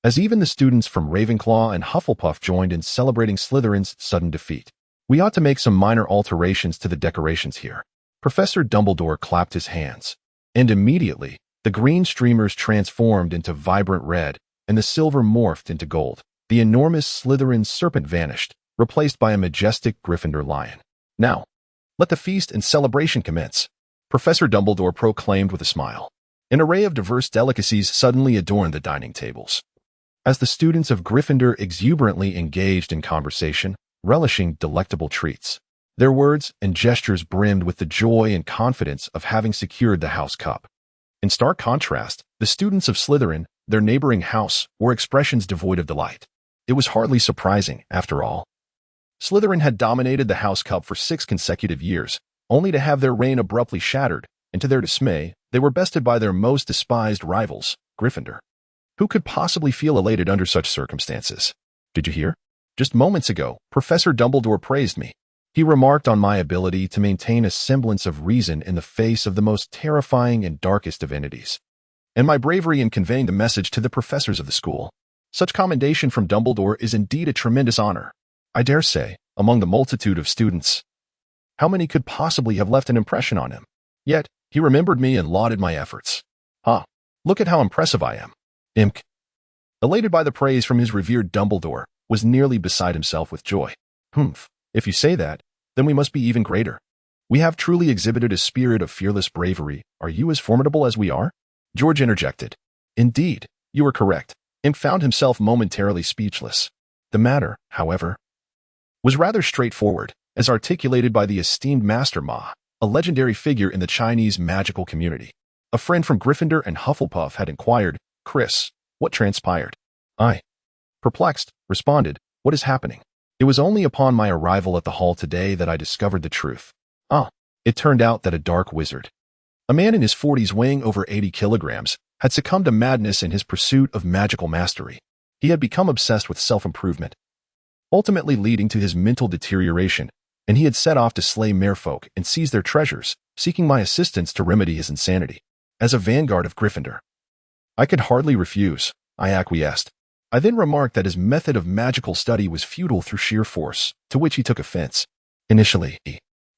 As even the students from Ravenclaw and Hufflepuff joined in celebrating Slytherin's sudden defeat. We ought to make some minor alterations to the decorations here. Professor Dumbledore clapped his hands, and immediately, the green streamers transformed into vibrant red, and the silver morphed into gold. The enormous Slytherin serpent vanished, replaced by a majestic Gryffindor lion. Now, let the feast and celebration commence, Professor Dumbledore proclaimed with a smile. An array of diverse delicacies suddenly adorned the dining tables. As the students of Gryffindor exuberantly engaged in conversation, relishing delectable treats, their words and gestures brimmed with the joy and confidence of having secured the house cup. In stark contrast, the students of Slytherin, their neighboring house, wore expressions devoid of delight. It was hardly surprising, after all. Slytherin had dominated the House Cup for 6 consecutive years, only to have their reign abruptly shattered, and to their dismay, they were bested by their most despised rivals, Gryffindor. Who could possibly feel elated under such circumstances? Did you hear? Just moments ago, Professor Dumbledore praised me. He remarked on my ability to maintain a semblance of reason in the face of the most terrifying and darkest of entities, and my bravery in conveying the message to the professors of the school. Such commendation from Dumbledore is indeed a tremendous honor. I dare say, among the multitude of students, how many could possibly have left an impression on him? Yet, he remembered me and lauded my efforts. Look at how impressive I am. Imk, elated by the praise from his revered Dumbledore, was nearly beside himself with joy. If you say that, then we must be even greater. We have truly exhibited a spirit of fearless bravery. Are you as formidable as we are? George interjected. Indeed, you are correct. Imk found himself momentarily speechless. The matter, however, was rather straightforward, as articulated by the esteemed Master Ma, a legendary figure in the Chinese magical community. A friend from Gryffindor and Hufflepuff had inquired, Chris, what transpired? I, perplexed, responded, what is happening? It was only upon my arrival at the hall today that I discovered the truth. It turned out that a dark wizard, a man in his 40s weighing over 80 kilograms, had succumbed to madness in his pursuit of magical mastery. He had become obsessed with self-improvement, ultimately leading to his mental deterioration, and he had set off to slay merfolk and seize their treasures, seeking my assistance to remedy his insanity. As a vanguard of Gryffindor, I could hardly refuse. I acquiesced. I then remarked that his method of magical study was futile through sheer force, to which he took offense. Initially,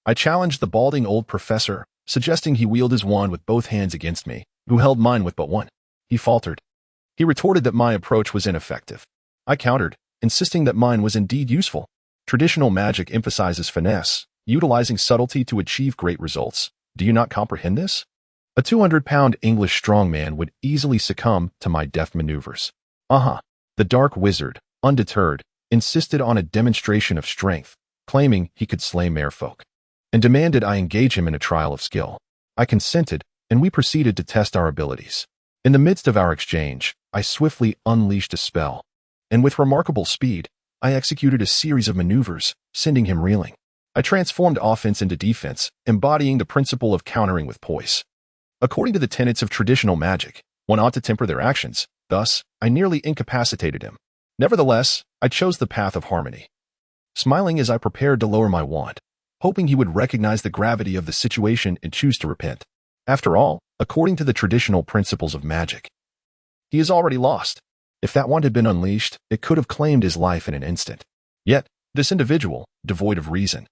I challenged the balding old professor, suggesting he wield his wand with both hands against me, who held mine with but one. He faltered. He retorted that my approach was ineffective. I countered, insisting that mine was indeed useful. Traditional magic emphasizes finesse, utilizing subtlety to achieve great results. Do you not comprehend this? A 200-pound English strongman would easily succumb to my deft maneuvers. The dark wizard, undeterred, insisted on a demonstration of strength, claiming he could slay merfolk, and demanded I engage him in a trial of skill. I consented, and we proceeded to test our abilities. In the midst of our exchange, I swiftly unleashed a spell, and with remarkable speed, I executed a series of maneuvers, sending him reeling. I transformed offense into defense, embodying the principle of countering with poise. According to the tenets of traditional magic, one ought to temper their actions. Thus, I nearly incapacitated him. Nevertheless, I chose the path of harmony, smiling as I prepared to lower my wand, hoping he would recognize the gravity of the situation and choose to repent. After all, according to the traditional principles of magic, he is already lost. If that wand had been unleashed, it could have claimed his life in an instant. Yet, this individual, devoid of reason,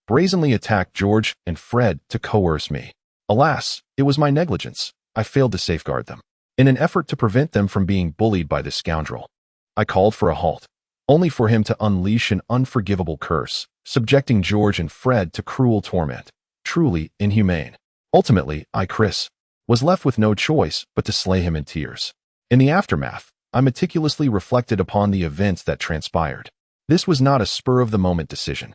brazenly attacked George and Fred to coerce me. Alas, it was my negligence. I failed to safeguard them. In an effort to prevent them from being bullied by this scoundrel, I called for a halt, only for him to unleash an unforgivable curse, subjecting George and Fred to cruel torment. Truly inhumane. Ultimately, Chris, was left with no choice but to slay him in tears. In the aftermath, I meticulously reflected upon the events that transpired. This was not a spur-of-the-moment decision.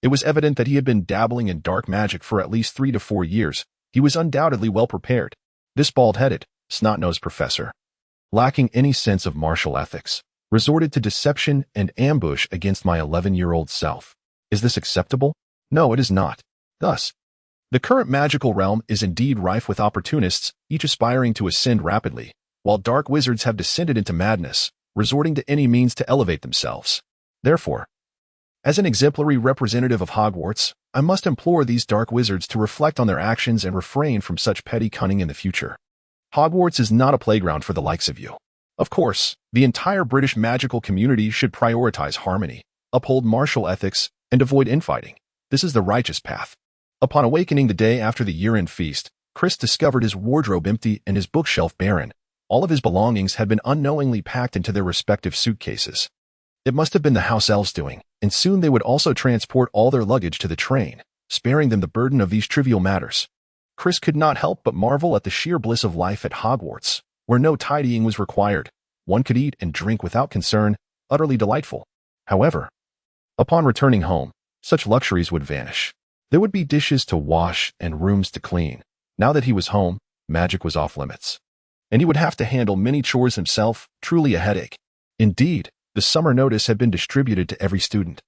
It was evident that he had been dabbling in dark magic for at least 3 to 4 years. He was undoubtedly well prepared. This bald-headed, snot-nosed professor, lacking any sense of martial ethics, resorted to deception and ambush against my 11-year-old self. Is this acceptable? No, it is not. Thus, the current magical realm is indeed rife with opportunists, each aspiring to ascend rapidly, while dark wizards have descended into madness, resorting to any means to elevate themselves. Therefore, as an exemplary representative of Hogwarts, I must implore these dark wizards to reflect on their actions and refrain from such petty cunning in the future. Hogwarts is not a playground for the likes of you. Of course, the entire British magical community should prioritize harmony, uphold martial ethics, and avoid infighting. This is the righteous path. Upon awakening the day after the year-end feast, Chris discovered his wardrobe empty and his bookshelf barren. All of his belongings had been unknowingly packed into their respective suitcases. It must have been the house elves' doing, and soon they would also transport all their luggage to the train, sparing them the burden of these trivial matters. Chris could not help but marvel at the sheer bliss of life at Hogwarts, where no tidying was required. One could eat and drink without concern, utterly delightful. However, upon returning home, such luxuries would vanish. There would be dishes to wash and rooms to clean. Now that he was home, magic was off limits. And he would have to handle many chores himself, truly a headache. Indeed, the summer notice had been distributed to every student,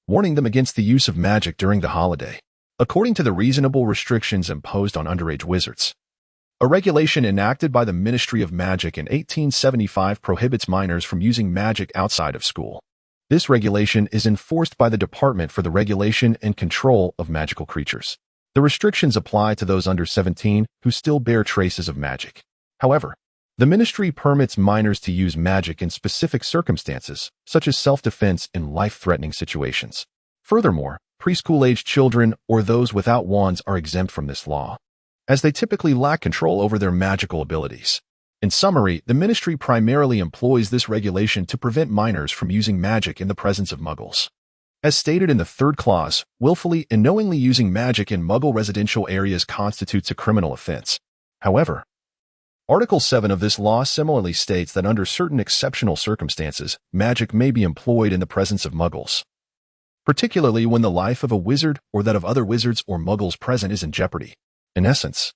warning them against the use of magic during the holiday. According to the reasonable restrictions imposed on underage wizards, a regulation enacted by the Ministry of Magic in 1875 prohibits minors from using magic outside of school. This regulation is enforced by the Department for the Regulation and Control of Magical Creatures. The restrictions apply to those under 17 who still bear traces of magic. However, the ministry permits minors to use magic in specific circumstances, such as self-defense in life-threatening situations. Furthermore, preschool-aged children or those without wands are exempt from this law, as they typically lack control over their magical abilities. In summary, the ministry primarily employs this regulation to prevent minors from using magic in the presence of muggles. As stated in the third clause, willfully and knowingly using magic in muggle residential areas constitutes a criminal offense. However, Article 7 of this law similarly states that under certain exceptional circumstances, magic may be employed in the presence of muggles, particularly when the life of a wizard or that of other wizards or muggles present is in jeopardy. In essence,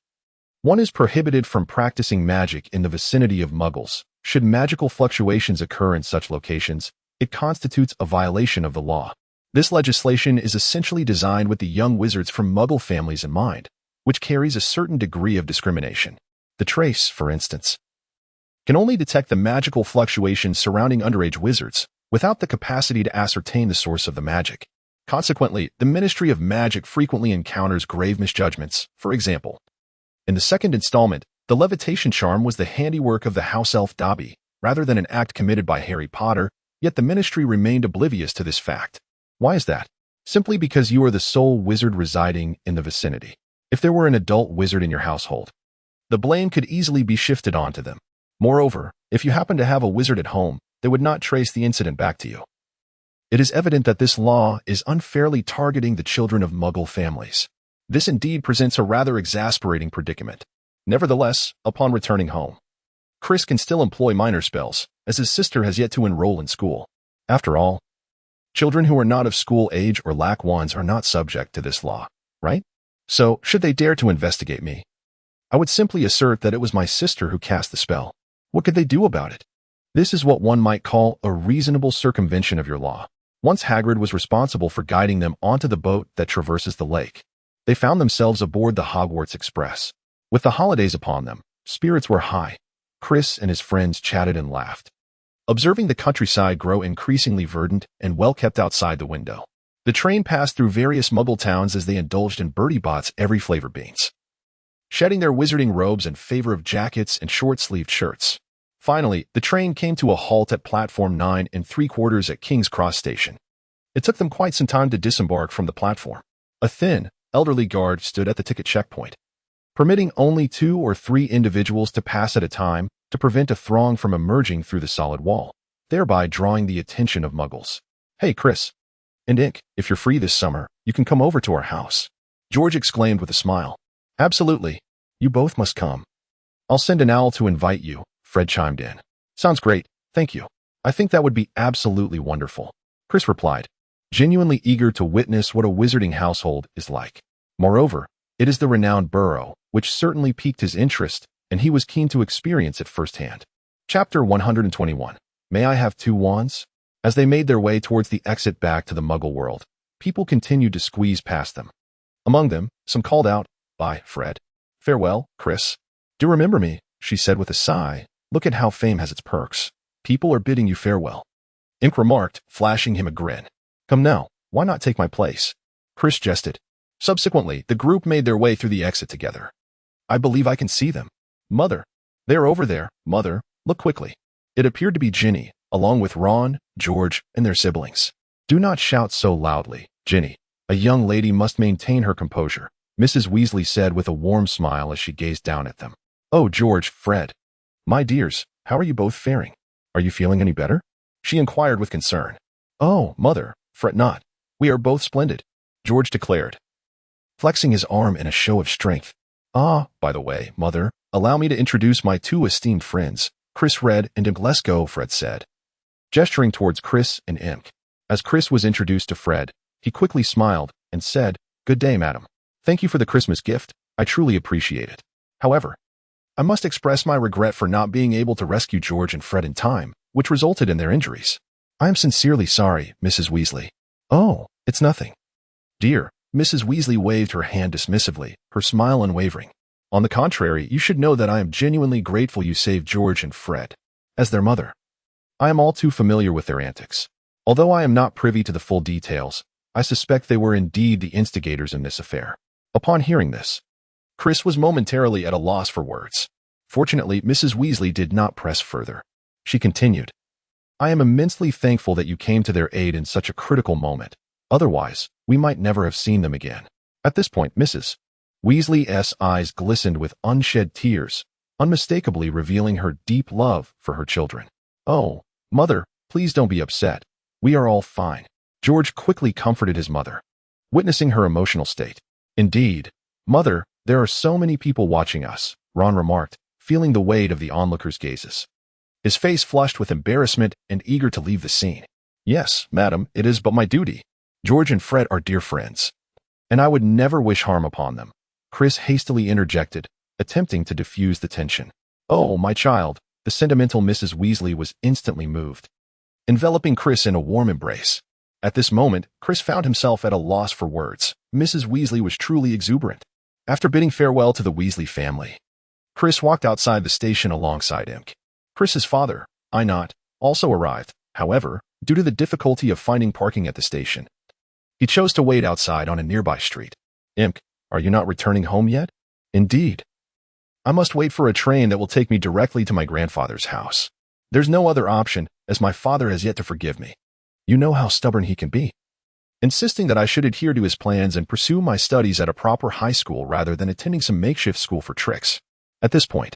one is prohibited from practicing magic in the vicinity of muggles. Should magical fluctuations occur in such locations, it constitutes a violation of the law. This legislation is essentially designed with the young wizards from muggle families in mind, which carries a certain degree of discrimination. The Trace, for instance, can only detect the magical fluctuations surrounding underage wizards without the capacity to ascertain the source of the magic. Consequently, the Ministry of Magic frequently encounters grave misjudgments. For example, in the second installment, the levitation charm was the handiwork of the house elf Dobby, rather than an act committed by Harry Potter, yet the ministry remained oblivious to this fact. Why is that? Simply because you are the sole wizard residing in the vicinity. If there were an adult wizard in your household, the blame could easily be shifted onto them. Moreover, if you happen to have a wizard at home, they would not trace the incident back to you. It is evident that this law is unfairly targeting the children of muggle families. This indeed presents a rather exasperating predicament. Nevertheless, upon returning home, Chris can still employ minor spells, as his sister has yet to enroll in school. After all, children who are not of school age or lack wands are not subject to this law, right? So, should they dare to investigate me, I would simply assert that it was my sister who cast the spell. What could they do about it? This is what one might call a reasonable circumvention of your law. Once Hagrid was responsible for guiding them onto the boat that traverses the lake. They found themselves aboard the Hogwarts Express. With the holidays upon them, spirits were high. Chris and his friends chatted and laughed, observing the countryside grow increasingly verdant and well-kept outside the window. The train passed through various muggle towns as they indulged in Bertie Bott's every flavor beans, shedding their wizarding robes in favor of jackets and short-sleeved shirts. Finally, the train came to a halt at platform 9 3/4 at King's Cross Station. It took them quite some time to disembark from the platform. A thin, elderly guard stood at the ticket checkpoint, permitting only 2 or 3 individuals to pass at a time to prevent a throng from emerging through the solid wall, thereby drawing the attention of muggles. "Hey, Chris and Ink, if you're free this summer, you can come over to our house," George exclaimed with a smile. "Absolutely. You both must come. I'll send an owl to invite you, Fred chimed in. Sounds great, thank you. I think that would be absolutely wonderful, Chris replied, genuinely eager to witness what a wizarding household is like. Moreover, it is the renowned burrow, which certainly piqued his interest, and he was keen to experience it firsthand. Chapter 121. May I have 2 wands? As they made their way towards the exit back to the Muggle world, people continued to squeeze past them. Among them, some called out, "Bye, Fred." "Farewell, Chris." "Do remember me," she said with a sigh. "Look at how fame has its perks. People are bidding you farewell." Imp remarked, flashing him a grin. "Come now, why not take my place?" Chris jested. Subsequently, the group made their way through the exit together. "I believe I can see them. Mother. They are over there, Mother. Look quickly." It appeared to be Ginny, along with Ron, George, and their siblings. "Do not shout so loudly, Ginny. A young lady must maintain her composure," Mrs. Weasley said with a warm smile as she gazed down at them. "Oh, George, Fred. My dears, how are you both faring? Are you feeling any better?" she inquired with concern. "Oh, Mother, fret not. We are both splendid," George declared, flexing his arm in a show of strength. "Ah, by the way, Mother, allow me to introduce my 2 esteemed friends, Chris, Red, and Imp. Let's go," Fred said, gesturing towards Chris and Imp. As Chris was introduced to Fred, he quickly smiled and said, "Good day, madam. Thank you for the Christmas gift. I truly appreciate it. However, I must express my regret for not being able to rescue George and Fred in time, which resulted in their injuries. I am sincerely sorry, Mrs. Weasley." "Oh, it's nothing." "Dear," Mrs. Weasley waved her hand dismissively, her smile unwavering. "On the contrary, you should know that I am genuinely grateful you saved George and Fred. As their mother, I am all too familiar with their antics. Although I am not privy to the full details, I suspect they were indeed the instigators in this affair." Upon hearing this, Chris was momentarily at a loss for words. Fortunately, Mrs. Weasley did not press further. She continued, "I am immensely thankful that you came to their aid in such a critical moment. Otherwise, we might never have seen them again." At this point, Mrs. Weasley's eyes glistened with unshed tears, unmistakably revealing her deep love for her children. "Oh, Mother, please don't be upset. We are all fine." George quickly comforted his mother, witnessing her emotional state. "Indeed, Mother, there are so many people watching us," Ron remarked, feeling the weight of the onlookers' gazes. His face flushed with embarrassment and eager to leave the scene. "Yes, madam, it is but my duty. George and Fred are dear friends, and I would never wish harm upon them," Chris hastily interjected, attempting to diffuse the tension. "Oh, my child," the sentimental Mrs. Weasley was instantly moved, enveloping Chris in a warm embrace. At this moment, Chris found himself at a loss for words. Mrs. Weasley was truly exuberant. After bidding farewell to the Weasley family, Chris walked outside the station alongside Imp. Chris's father, Einot, also arrived. However, due to the difficulty of finding parking at the station, he chose to wait outside on a nearby street. "Imp, are you not returning home yet?" "Indeed. I must wait for a train that will take me directly to my grandfather's house. There's no other option, as my father has yet to forgive me. You know how stubborn he can be, insisting that I should adhere to his plans and pursue my studies at a proper high school rather than attending some makeshift school for tricks." At this point,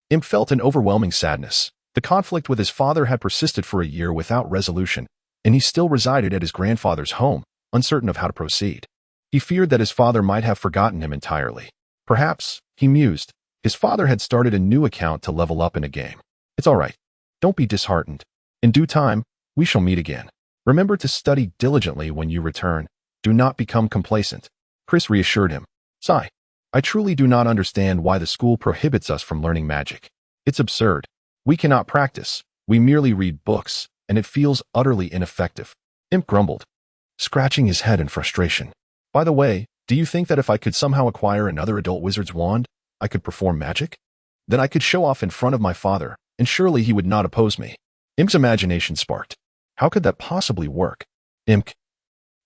Imp felt an overwhelming sadness. The conflict with his father had persisted for a year without resolution, and he still resided at his grandfather's home, uncertain of how to proceed. He feared that his father might have forgotten him entirely. Perhaps, he mused, his father had started a new account to level up in a game. "It's all right. Don't be disheartened. In due time, we shall meet again. Remember to study diligently when you return. Do not become complacent," Chris reassured him. "Sigh. I truly do not understand why the school prohibits us from learning magic. It's absurd. We cannot practice. We merely read books, and it feels utterly ineffective." Imp grumbled, scratching his head in frustration. "By the way, do you think that if I could somehow acquire another adult wizard's wand, I could perform magic? Then I could show off in front of my father, and surely he would not oppose me." Imp's imagination sparked. How could that possibly work? "Imp,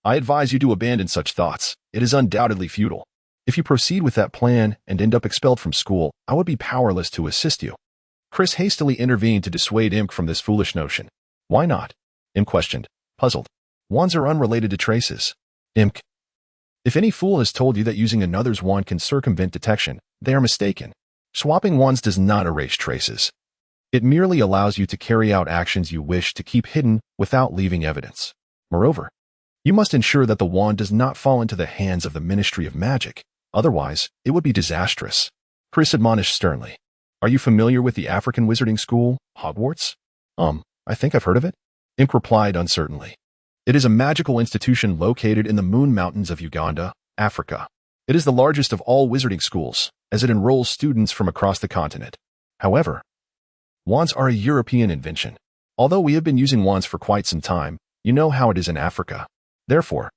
I advise you to abandon such thoughts. It is undoubtedly futile. If you proceed with that plan and end up expelled from school, I would be powerless to assist you." Chris hastily intervened to dissuade Imp from this foolish notion. "Why not?" Imp questioned, puzzled. "Wands are unrelated to traces." Imp, if any fool has told you that using another's wand can circumvent detection, they are mistaken. Swapping wands does not erase traces. It merely allows you to carry out actions you wish to keep hidden without leaving evidence. Moreover, you must ensure that the wand does not fall into the hands of the Ministry of Magic. Otherwise, it would be disastrous. Chris admonished sternly. Are you familiar with the African wizarding school, Hogwarts? I think I've heard of it. Imp replied uncertainly. It is a magical institution located in the Moon Mountains of Uganda, Africa. It is the largest of all wizarding schools, as it enrolls students from across the continent. However, wands are a European invention. Although we have been using wands for quite some time, you know how it is in Africa. Therefore,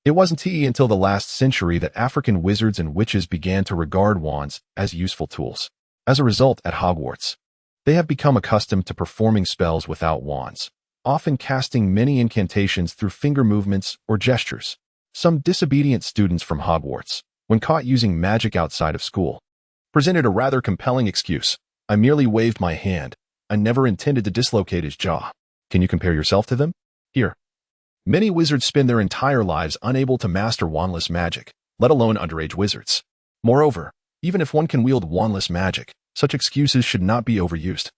it wasn't until the last century that African wizards and witches began to regard wands as useful tools. As a result, at Hogwarts, they have become accustomed to performing spells without wands, often casting many incantations through finger movements or gestures. Some disobedient students from Hogwarts, when caught using magic outside of school, presented a rather compelling excuse. I merely waved my hand. I never intended to dislocate his jaw. Can you compare yourself to them? Here. Many wizards spend their entire lives unable to master wandless magic, let alone underage wizards. Moreover, even if one can wield wandless magic, such excuses should not be overused.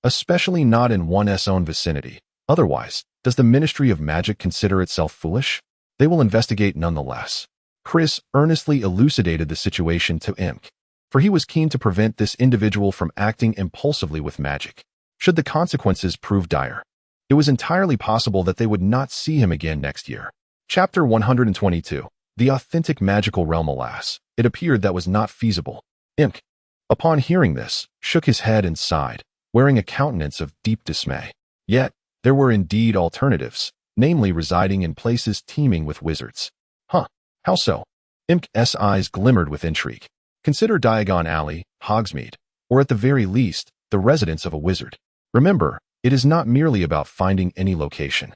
Especially not in one's own vicinity. Otherwise, does the Ministry of Magic consider itself foolish? They will investigate nonetheless. Chris earnestly elucidated the situation to Imp, for he was keen to prevent this individual from acting impulsively with magic. Should the consequences prove dire, it was entirely possible that they would not see him again next year. Chapter 122. The authentic magical realm. Alas, it appeared that was not feasible. Imp, upon hearing this, shook his head and sighed, wearing a countenance of deep dismay. Yet, there were indeed alternatives, namely residing in places teeming with wizards. Huh, how so? Imp's eyes glimmered with intrigue. Consider Diagon Alley, Hogsmeade, or at the very least, the residence of a wizard. Remember, it is not merely about finding any location.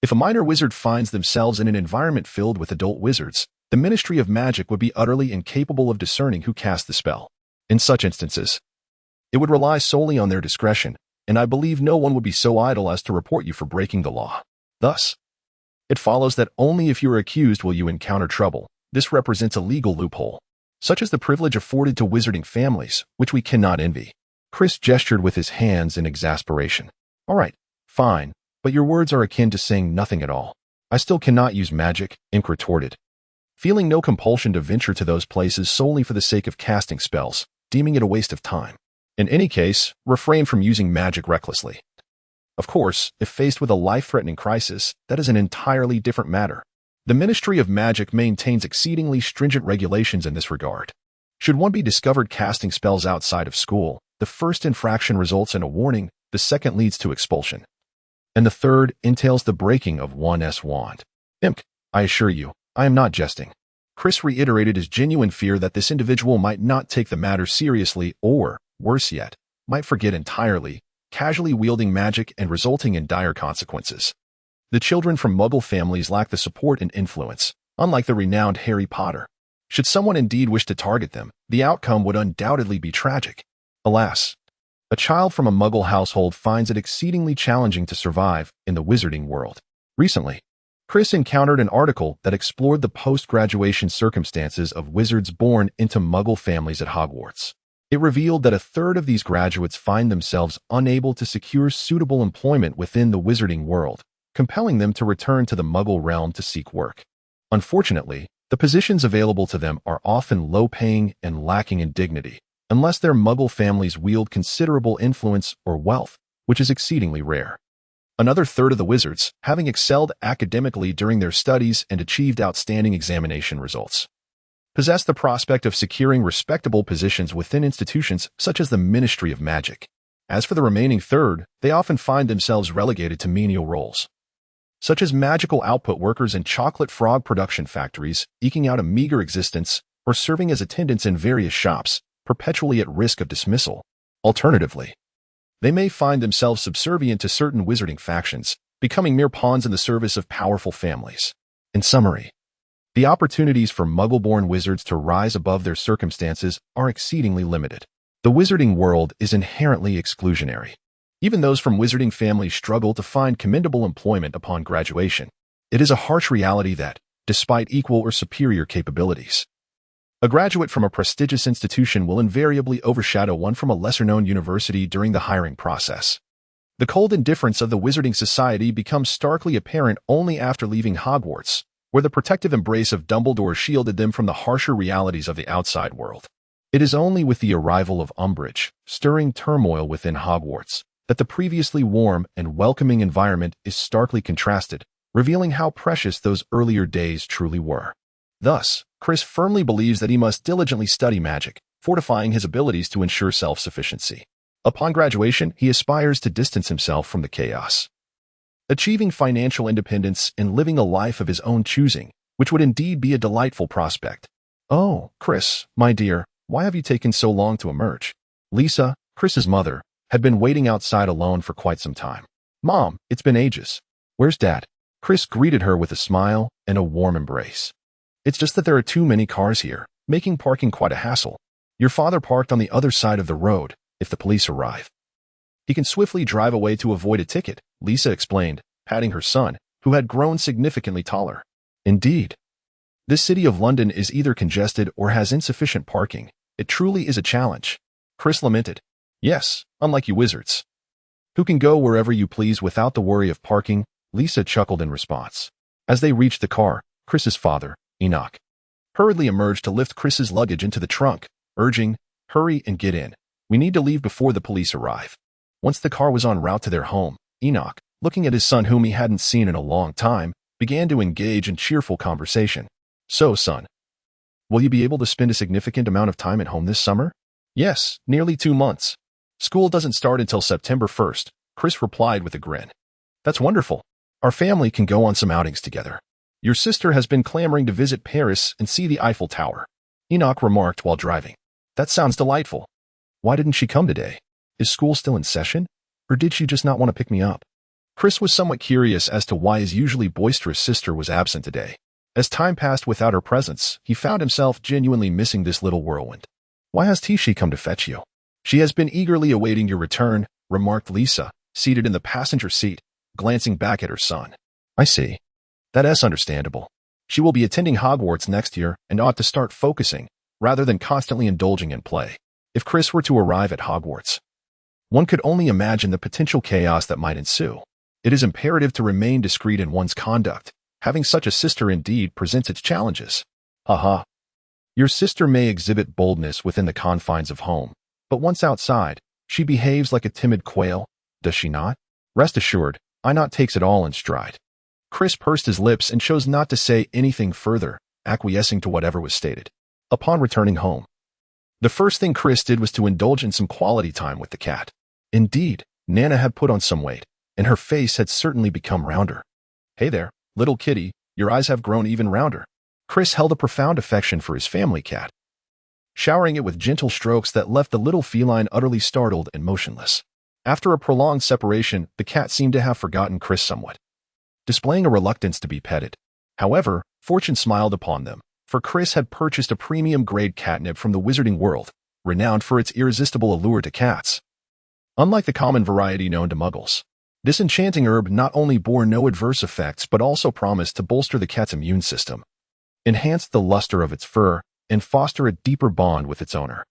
If a minor wizard finds themselves in an environment filled with adult wizards, the Ministry of Magic would be utterly incapable of discerning who cast the spell. In such instances, it would rely solely on their discretion, and I believe no one would be so idle as to report you for breaking the law. Thus, it follows that only if you are accused will you encounter trouble. This represents a legal loophole. Such is the privilege afforded to wizarding families, which we cannot envy. Chris gestured with his hands in exasperation. All right, fine, but your words are akin to saying nothing at all. I still cannot use magic, Imp retorted, feeling no compulsion to venture to those places solely for the sake of casting spells, deeming it a waste of time. In any case, refrain from using magic recklessly. Of course, if faced with a life-threatening crisis, that is an entirely different matter. The Ministry of Magic maintains exceedingly stringent regulations in this regard. Should one be discovered casting spells outside of school, the first infraction results in a warning, the second leads to expulsion, and the third entails the breaking of one's wand. Imp, I assure you, I am not jesting. Chris reiterated his genuine fear that this individual might not take the matter seriously or, worse yet, might forget entirely, casually wielding magic and resulting in dire consequences. The children from Muggle families lack the support and influence, unlike the renowned Harry Potter. Should someone indeed wish to target them, the outcome would undoubtedly be tragic. Alas, a child from a Muggle household finds it exceedingly challenging to survive in the wizarding world. Recently, Chris encountered an article that explored the post-graduation circumstances of wizards born into Muggle families at Hogwarts. It revealed that a third of these graduates find themselves unable to secure suitable employment within the wizarding world, compelling them to return to the Muggle realm to seek work. Unfortunately, the positions available to them are often low-paying and lacking in dignity, unless their Muggle families wield considerable influence or wealth, which is exceedingly rare. Another third of the wizards, having excelled academically during their studies and achieved outstanding examination results, possess the prospect of securing respectable positions within institutions such as the Ministry of Magic. As for the remaining third, they often find themselves relegated to menial roles, such as magical output workers in chocolate frog production factories, eking out a meager existence, or serving as attendants in various shops, perpetually at risk of dismissal. Alternatively, they may find themselves subservient to certain wizarding factions, becoming mere pawns in the service of powerful families. In summary, the opportunities for Muggle-born wizards to rise above their circumstances are exceedingly limited. The wizarding world is inherently exclusionary. Even those from wizarding families struggle to find commendable employment upon graduation. It is a harsh reality that, despite equal or superior capabilities, a graduate from a prestigious institution will invariably overshadow one from a lesser-known university during the hiring process. The cold indifference of the wizarding society becomes starkly apparent only after leaving Hogwarts, where the protective embrace of Dumbledore shielded them from the harsher realities of the outside world. It is only with the arrival of Umbridge, stirring turmoil within Hogwarts, that the previously warm and welcoming environment is starkly contrasted, revealing how precious those earlier days truly were. Thus, Chris firmly believes that he must diligently study magic, fortifying his abilities to ensure self-sufficiency. Upon graduation, he aspires to distance himself from the chaos, achieving financial independence and living a life of his own choosing, which would indeed be a delightful prospect. "Oh, Chris, my dear, why have you taken so long to emerge?" Lisa, Chris's mother, had been waiting outside alone for quite some time. "Mom, it's been ages. Where's Dad?" Chris greeted her with a smile and a warm embrace. "It's just that there are too many cars here, making parking quite a hassle. Your father parked on the other side of the road. If the police arrive, he can swiftly drive away to avoid a ticket," Lisa explained, patting her son, who had grown significantly taller. "Indeed. This city of London is either congested or has insufficient parking. It truly is a challenge," Chris lamented. "Yes, unlike you wizards, who can go wherever you please without the worry of parking," Lisa chuckled in response. As they reached the car, Chris's father, Enoch, hurriedly emerged to lift Chris's luggage into the trunk, urging, "Hurry and get in. We need to leave before the police arrive." Once the car was en route to their home, Enoch, looking at his son whom he hadn't seen in a long time, began to engage in cheerful conversation. "So, son, will you be able to spend a significant amount of time at home this summer?" "Yes, nearly 2 months. School doesn't start until September 1st, Chris replied with a grin. "That's wonderful. Our family can go on some outings together. Your sister has been clamoring to visit Paris and see the Eiffel Tower," Enoch remarked while driving. "That sounds delightful. Why didn't she come today? Is school still in session? Or did she just not want to pick me up?" Chris was somewhat curious as to why his usually boisterous sister was absent today. As time passed without her presence, he found himself genuinely missing this little whirlwind. "Why has Tishy come to fetch you?" "She has been eagerly awaiting your return," remarked Lisa, seated in the passenger seat, glancing back at her son. "I see. That's understandable. She will be attending Hogwarts next year and ought to start focusing, rather than constantly indulging in play." If Chris were to arrive at Hogwarts, one could only imagine the potential chaos that might ensue. It is imperative to remain discreet in one's conduct. Having such a sister indeed presents its challenges. Haha. Your sister may exhibit boldness within the confines of home, but once outside, she behaves like a timid quail, does she not? Rest assured, Enoch takes it all in stride. Chris pursed his lips and chose not to say anything further, acquiescing to whatever was stated. Upon returning home, the first thing Chris did was to indulge in some quality time with the cat. Indeed, Nana had put on some weight, and her face had certainly become rounder. "Hey there, little kitty, your eyes have grown even rounder." Chris held a profound affection for his family cat, showering it with gentle strokes that left the little feline utterly startled and motionless. After a prolonged separation, the cat seemed to have forgotten Chris somewhat, displaying a reluctance to be petted. However, fortune smiled upon them, for Chris had purchased a premium-grade catnip from the wizarding world, renowned for its irresistible allure to cats. Unlike the common variety known to muggles, this enchanting herb not only bore no adverse effects but also promised to bolster the cat's immune system, enhance the luster of its fur, and foster a deeper bond with its owner.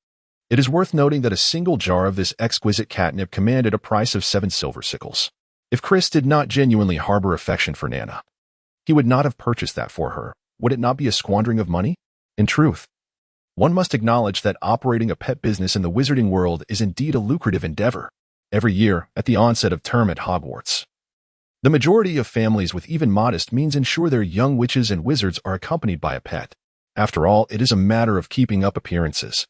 It is worth noting that a single jar of this exquisite catnip commanded a price of 7 silver sickles. If Chris did not genuinely harbor affection for Nana, he would not have purchased that for her. Would it not be a squandering of money? In truth, one must acknowledge that operating a pet business in the wizarding world is indeed a lucrative endeavor. Every year, at the onset of term at Hogwarts, the majority of families with even modest means ensure their young witches and wizards are accompanied by a pet. After all, it is a matter of keeping up appearances.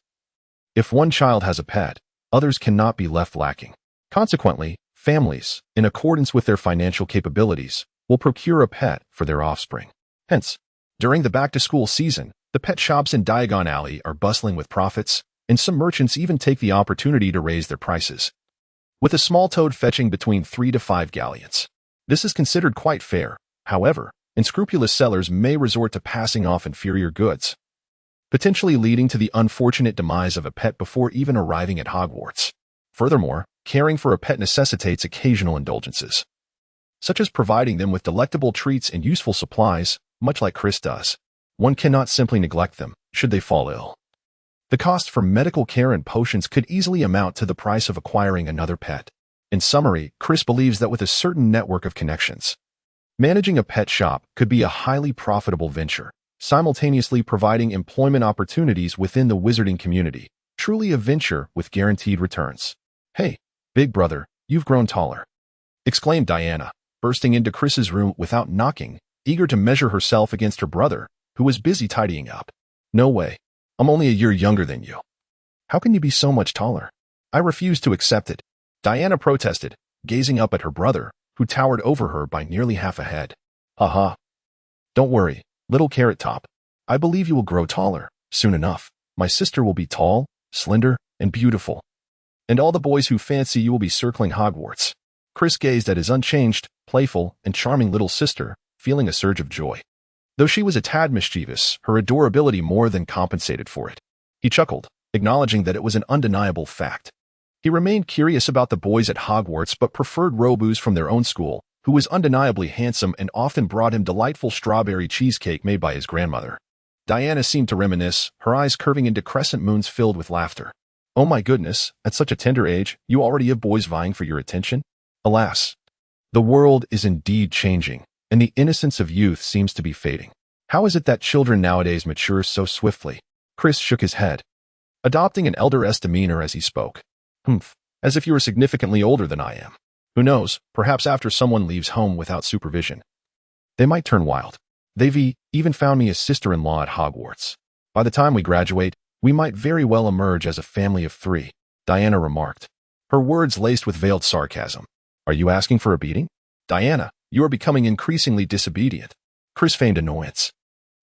If one child has a pet, others cannot be left lacking. Consequently, families, in accordance with their financial capabilities, will procure a pet for their offspring. Hence, during the back-to-school season, the pet shops in Diagon Alley are bustling with profits, and some merchants even take the opportunity to raise their prices, with a small toad fetching between 3 to 5 galleons. This is considered quite fair. However, unscrupulous sellers may resort to passing off inferior goods, potentially leading to the unfortunate demise of a pet before even arriving at Hogwarts. Furthermore, caring for a pet necessitates occasional indulgences, such as providing them with delectable treats and useful supplies, much like Chris does. One cannot simply neglect them, should they fall ill. The cost for medical care and potions could easily amount to the price of acquiring another pet. In summary, Chris believes that with a certain network of connections, managing a pet shop could be a highly profitable venture, simultaneously providing employment opportunities within the wizarding community, Truly a venture with guaranteed returns. Hey, big brother, you've grown taller, exclaimed Diana, bursting into Chris's room without knocking, eager to measure herself against her brother, who was busy tidying up. No way. I'm only a year younger than you. How can you be so much taller? I refuse to accept it, Diana protested, gazing up at her brother, who towered over her by nearly half a head. Haha. Don't worry, little Carrot Top. I believe you will grow taller, soon enough. My sister will be tall, slender, and beautiful. And all the boys who fancy you will be circling Hogwarts. Chris gazed at his unchanged, playful, and charming little sister, feeling a surge of joy. Though she was a tad mischievous, her adorability more than compensated for it. He chuckled, acknowledging that it was an undeniable fact. He remained curious about the boys at Hogwarts but preferred Robus from their own school, who was undeniably handsome and often brought him delightful strawberry cheesecake made by his grandmother. Diana seemed to reminisce, her eyes curving into crescent moons filled with laughter. Oh my goodness, at such a tender age, you already have boys vying for your attention? Alas. The world is indeed changing, and the innocence of youth seems to be fading. How is it that children nowadays mature so swiftly? Chris shook his head, adopting an elder-esque demeanor as he spoke. As if you were significantly older than I am. Who knows, perhaps after someone leaves home without supervision, they might turn wild. They've even found me a sister-in-law at Hogwarts. By the time we graduate, we might very well emerge as a family of 3, Diana remarked, her words laced with veiled sarcasm. Are you asking for a beating? Diana, you are becoming increasingly disobedient. Chris feigned annoyance.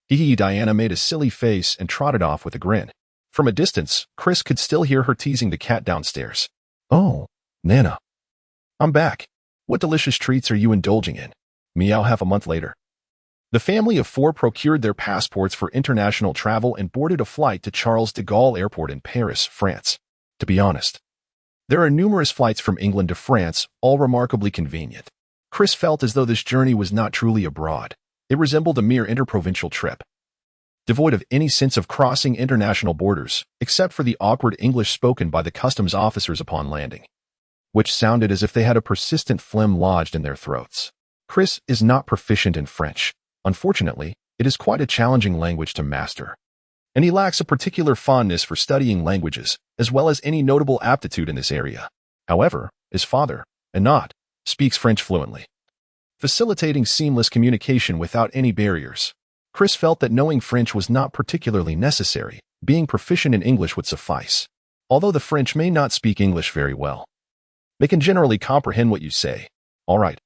Diana made a silly face and trotted off with a grin. From a distance, Chris could still hear her teasing the cat downstairs. Oh, Nana. I'm back. What delicious treats are you indulging in? Meow. Half a month later. The family of 4 procured their passports for international travel and boarded a flight to Charles de Gaulle Airport in Paris, France. To be honest, there are numerous flights from England to France, all remarkably convenient. Chris felt as though this journey was not truly abroad. It resembled a mere interprovincial trip, devoid of any sense of crossing international borders, except for the awkward English spoken by the customs officers upon landing, which sounded as if they had a persistent phlegm lodged in their throats. Chris is not proficient in French. Unfortunately, it is quite a challenging language to master, and he lacks a particular fondness for studying languages, as well as any notable aptitude in this area. However, his father, Anat, speaks French fluently, facilitating seamless communication without any barriers. Chris felt that knowing French was not particularly necessary. Being proficient in English would suffice. Although the French may not speak English very well, they can generally comprehend what you say. All right,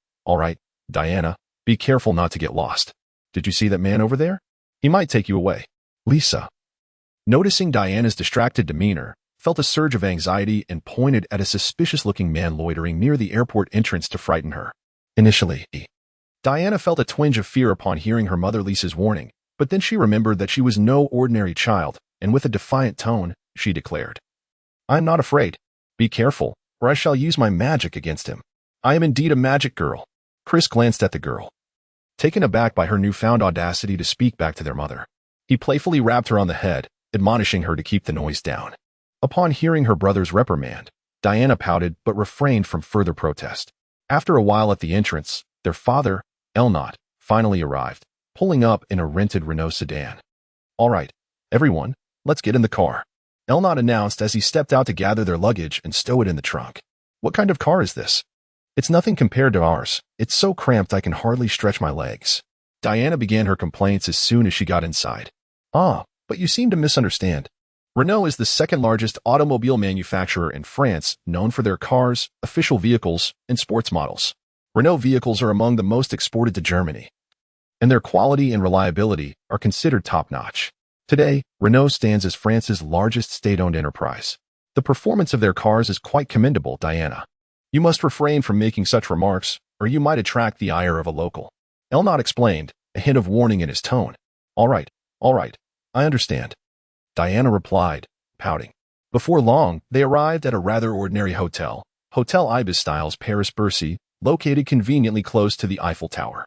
Diana, be careful not to get lost. Did you see that man over there? He might take you away. Lisa, noticing Diana's distracted demeanor, felt a surge of anxiety and pointed at a suspicious-looking man loitering near the airport entrance to frighten her. Initially, Diana felt a twinge of fear upon hearing her mother Lisa's warning, but then she remembered that she was no ordinary child, and with a defiant tone, she declared, I am not afraid. Be careful, or I shall use my magic against him. I am indeed a magic girl. Chris glanced at the girl, taken aback by her newfound audacity to speak back to their mother. He playfully rapped her on the head, admonishing her to keep the noise down. Upon hearing her brother's reprimand, Diana pouted but refrained from further protest. After a while at the entrance, their father, Elnot, finally arrived, pulling up in a rented Renault sedan. All right, everyone, let's get in the car, Elnot announced as he stepped out to gather their luggage and stow it in the trunk. What kind of car is this? It's nothing compared to ours. It's so cramped I can hardly stretch my legs. Diana began her complaints as soon as she got inside. But you seem to misunderstand. Renault is the second-largest automobile manufacturer in France, known for their cars, official vehicles, and sports models. Renault vehicles are among the most exported to Germany, and their quality and reliability are considered top-notch. Today, Renault stands as France's largest state-owned enterprise. The performance of their cars is quite commendable, Diana. You must refrain from making such remarks, or you might attract the ire of a local. Elnot explained, a hint of warning in his tone. All right, I understand, Diana replied, pouting. Before long, they arrived at a rather ordinary hotel, Hotel Ibis Styles Paris-Bercy, located conveniently close to the Eiffel Tower.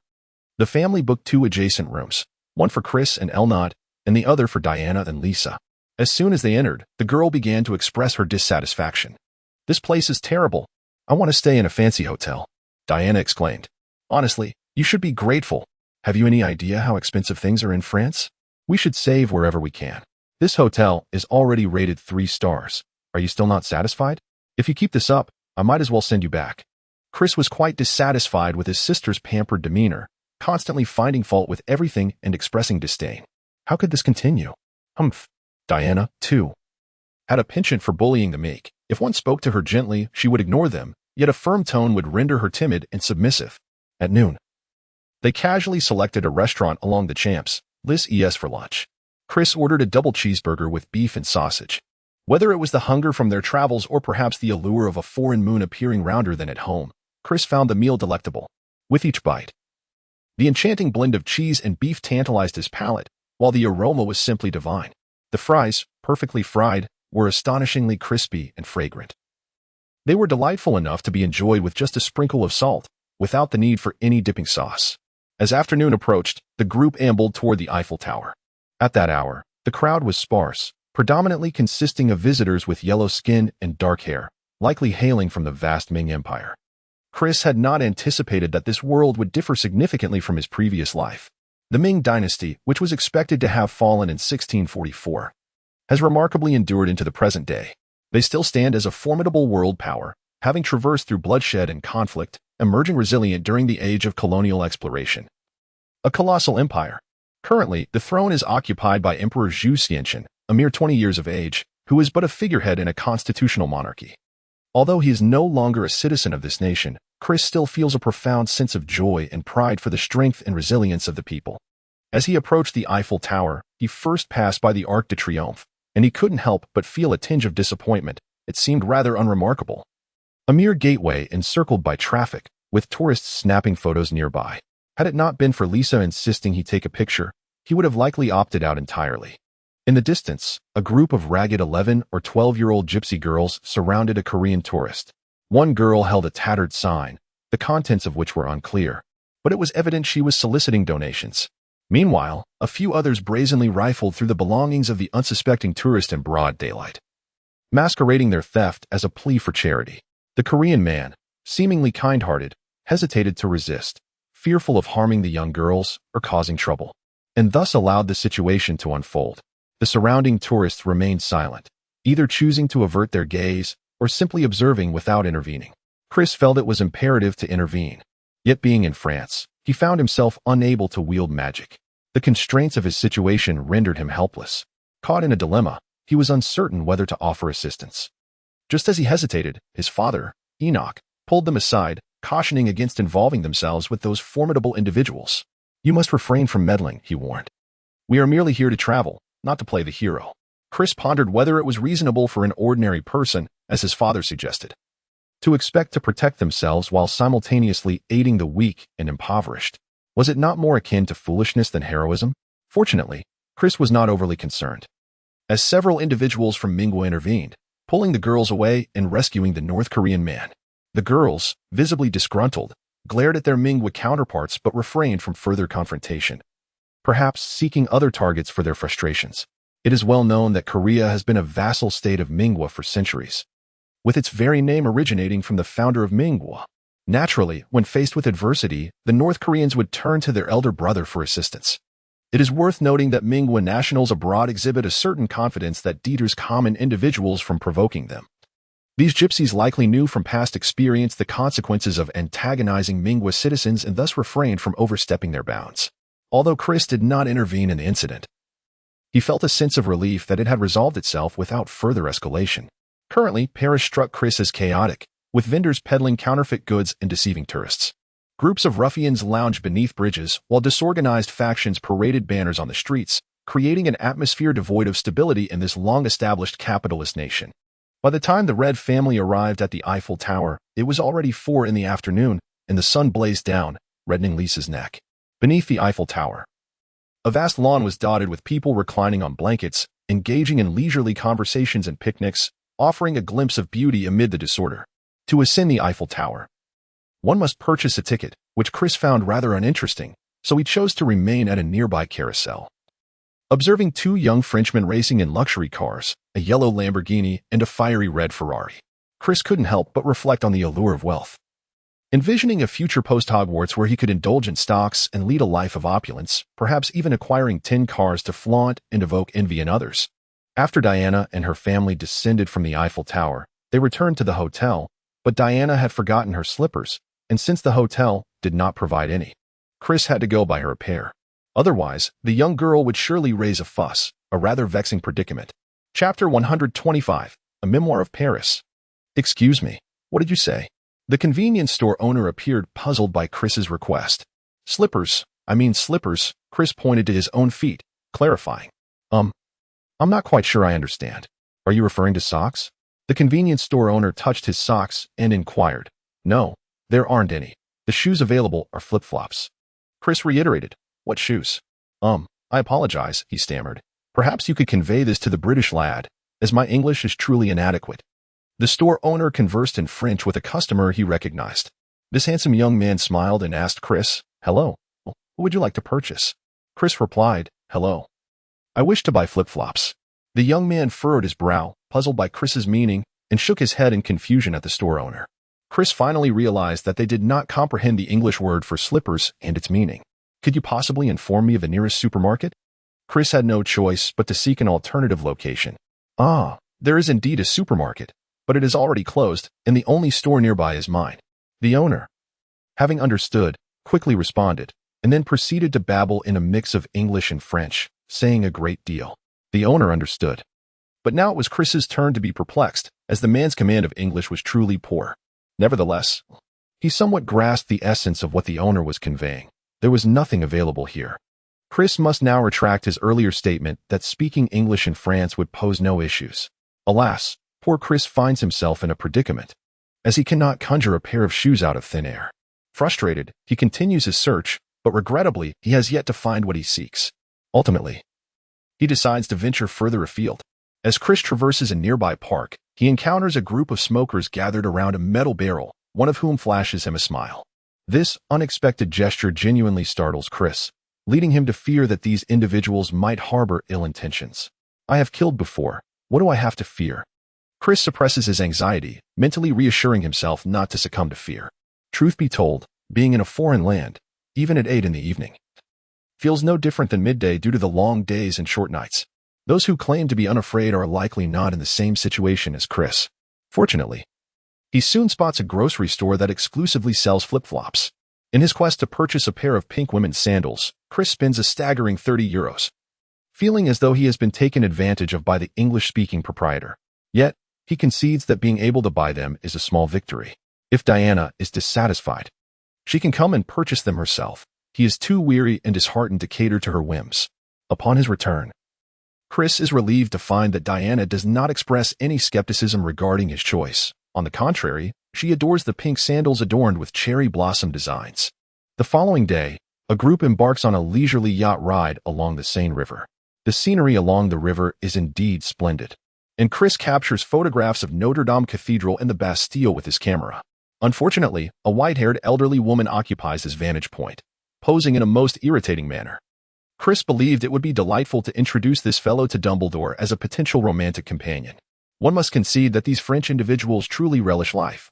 The family booked 2 adjacent rooms, one for Chris and Elnot, and the other for Diana and Lisa. As soon as they entered, the girl began to express her dissatisfaction. This place is terrible. I want to stay in a fancy hotel, Diana exclaimed. Honestly, you should be grateful. Have you any idea how expensive things are in France? We should save wherever we can. This hotel is already rated 3 stars. Are you still not satisfied? If you keep this up, I might as well send you back. Chris was quite dissatisfied with his sister's pampered demeanor, constantly finding fault with everything and expressing disdain. How could this continue? Humph. Diana, too, had a penchant for bullying the meek. If one spoke to her gently, she would ignore them, yet a firm tone would render her timid and submissive. At noon, they casually selected a restaurant along the Champs, Elysees for lunch. Chris ordered a double cheeseburger with beef and sausage. Whether it was the hunger from their travels or perhaps the allure of a foreign moon appearing rounder than at home, Chris found the meal delectable. With each bite, the enchanting blend of cheese and beef tantalized his palate, while the aroma was simply divine. The fries, perfectly fried, were astonishingly crispy and fragrant. They were delightful enough to be enjoyed with just a sprinkle of salt, without the need for any dipping sauce. As afternoon approached, the group ambled toward the Eiffel Tower. At that hour, the crowd was sparse, predominantly consisting of visitors with yellow skin and dark hair, likely hailing from the vast Ming Empire. Chris had not anticipated that this world would differ significantly from his previous life. The Ming dynasty, which was expected to have fallen in 1644, has remarkably endured into the present day. They still stand as a formidable world power, having traversed through bloodshed and conflict, emerging resilient during the age of colonial exploration. A colossal empire. Currently, the throne is occupied by Emperor Zhu Xianqian, a mere 20 years of age, who is but a figurehead in a constitutional monarchy. Although he is no longer a citizen of this nation, Chris still feels a profound sense of joy and pride for the strength and resilience of the people. As he approached the Eiffel Tower, he first passed by the Arc de Triomphe, and he couldn't help but feel a tinge of disappointment. It seemed rather unremarkable. A mere gateway encircled by traffic, with tourists snapping photos nearby. Had it not been for Lisa insisting he take a picture, he would have likely opted out entirely. In the distance, a group of ragged 11 or 12-year-old gypsy girls surrounded a Korean tourist. One girl held a tattered sign, the contents of which were unclear, but it was evident she was soliciting donations. Meanwhile, a few others brazenly rifled through the belongings of the unsuspecting tourist in broad daylight, masquerading their theft as a plea for charity. The Korean man, seemingly kind-hearted, hesitated to resist, fearful of harming the young girls or causing trouble, and thus allowed the situation to unfold. The surrounding tourists remained silent, either choosing to avert their gaze or simply observing without intervening. Chris felt it was imperative to intervene. Yet being in France, he found himself unable to wield magic. The constraints of his situation rendered him helpless. Caught in a dilemma, he was uncertain whether to offer assistance. Just as he hesitated, his father, Enoch, pulled them aside, cautioning against involving themselves with those formidable individuals. "You must refrain from meddling," he warned. "We are merely here to travel, not to play the hero." Chris pondered whether it was reasonable for an ordinary person, as his father suggested, to expect to protect themselves while simultaneously aiding the weak and impoverished. Was it not more akin to foolishness than heroism? Fortunately, Chris was not overly concerned, as several individuals from Mingwa intervened, pulling the girls away and rescuing the North Korean man. The girls, visibly disgruntled, glared at their Mingwa counterparts but refrained from further confrontation, perhaps seeking other targets for their frustrations. It is well known that Korea has been a vassal state of Mingwa for centuries, with its very name originating from the founder of Mingwa. Naturally, when faced with adversity, the North Koreans would turn to their elder brother for assistance. It is worth noting that Mingwa nationals abroad exhibit a certain confidence that deters common individuals from provoking them. These gypsies likely knew from past experience the consequences of antagonizing Mingwa citizens and thus refrained from overstepping their bounds. Although Chris did not intervene in the incident, he felt a sense of relief that it had resolved itself without further escalation. Currently, Paris struck Chris as chaotic, with vendors peddling counterfeit goods and deceiving tourists. Groups of ruffians lounged beneath bridges, while disorganized factions paraded banners on the streets, creating an atmosphere devoid of stability in this long-established capitalist nation. By the time the Red family arrived at the Eiffel Tower, it was already 4 in the afternoon, and the sun blazed down, reddening Lisa's neck. Beneath the Eiffel Tower, a vast lawn was dotted with people reclining on blankets, engaging in leisurely conversations and picnics, offering a glimpse of beauty amid the disorder. To ascend the Eiffel Tower, one must purchase a ticket, which Chris found rather uninteresting, so he chose to remain at a nearby carousel. Observing 2 young Frenchmen racing in luxury cars, a yellow Lamborghini and a fiery red Ferrari, Chris couldn't help but reflect on the allure of wealth. Envisioning a future post-Hogwarts where he could indulge in stocks and lead a life of opulence, perhaps even acquiring 10 cars to flaunt and evoke envy in others, After Diana and her family descended from the Eiffel Tower, they returned to the hotel, but Diana had forgotten her slippers, and since the hotel did not provide any, Chris had to go buy her a pair. Otherwise, the young girl would surely raise a fuss, a rather vexing predicament. Chapter 125, A Memoir of Paris. Excuse me, what did you say? The convenience store owner appeared puzzled by Chris's request. Slippers, Chris pointed to his own feet, clarifying. I'm not quite sure I understand. Are you referring to socks? The convenience store owner touched his socks and inquired. No, there aren't any. The shoes available are flip-flops. Chris reiterated. What shoes? I apologize, he stammered. Perhaps you could convey this to the British lad, as my English is truly inadequate. The store owner conversed in French with a customer he recognized. This handsome young man smiled and asked Chris, Hello, what would you like to purchase? Chris replied, Hello. I wish to buy flip-flops. The young man furrowed his brow, puzzled by Chris's meaning, and shook his head in confusion at the store owner. Chris finally realized that they did not comprehend the English word for slippers and its meaning. Could you possibly inform me of the nearest supermarket? Chris had no choice but to seek an alternative location. There is indeed a supermarket, but it is already closed, and the only store nearby is mine. The owner, having understood, quickly responded, and then proceeded to babble in a mix of English and French, saying a great deal. The owner understood. But now it was Chris's turn to be perplexed, as the man's command of English was truly poor. Nevertheless, he somewhat grasped the essence of what the owner was conveying. There was nothing available here. Chris must now retract his earlier statement that speaking English in France would pose no issues. Alas, poor Chris finds himself in a predicament, as he cannot conjure a pair of shoes out of thin air. Frustrated, he continues his search, but regrettably, he has yet to find what he seeks. Ultimately, he decides to venture further afield. As Chris traverses a nearby park, he encounters a group of smokers gathered around a metal barrel, one of whom flashes him a smile. This unexpected gesture genuinely startles Chris, leading him to fear that these individuals might harbor ill intentions. I have killed before. What do I have to fear? Chris suppresses his anxiety, mentally reassuring himself not to succumb to fear. Truth be told, being in a foreign land, even at 8 in the evening, feels no different than midday due to the long days and short nights. Those who claim to be unafraid are likely not in the same situation as Chris. Fortunately, he soon spots a grocery store that exclusively sells flip-flops. In his quest to purchase a pair of pink women's sandals, Chris spends a staggering €30, feeling as though he has been taken advantage of by the English-speaking proprietor. Yet, he concedes that being able to buy them is a small victory. If Diana is dissatisfied, she can come and purchase them herself. He is too weary and disheartened to cater to her whims. Upon his return, Chris is relieved to find that Diana does not express any skepticism regarding his choice. On the contrary, she adores the pink sandals adorned with cherry blossom designs. The following day, a group embarks on a leisurely yacht ride along the Seine River. The scenery along the river is indeed splendid, and Chris captures photographs of Notre Dame Cathedral and the Bastille with his camera. Unfortunately, a white-haired elderly woman occupies his vantage point, posing in a most irritating manner. Chris believed it would be delightful to introduce this fellow to Dumbledore as a potential romantic companion. One must concede that these French individuals truly relish life.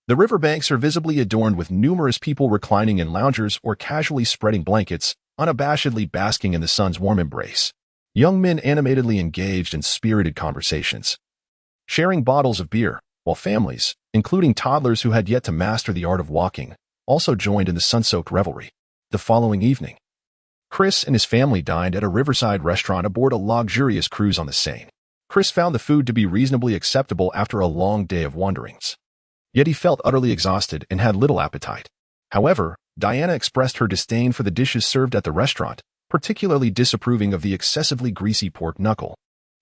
The riverbanks are visibly adorned with numerous people reclining in loungers or casually spreading blankets, unabashedly basking in the sun's warm embrace. Young men animatedly engaged in spirited conversations, sharing bottles of beer, while families, including toddlers who had yet to master the art of walking, also joined in the sun-soaked revelry. The following evening, Chris and his family dined at a riverside restaurant aboard a luxurious cruise on the Seine. Chris found the food to be reasonably acceptable after a long day of wanderings. Yet he felt utterly exhausted and had little appetite. However, Diana expressed her disdain for the dishes served at the restaurant, particularly disapproving of the excessively greasy pork knuckle.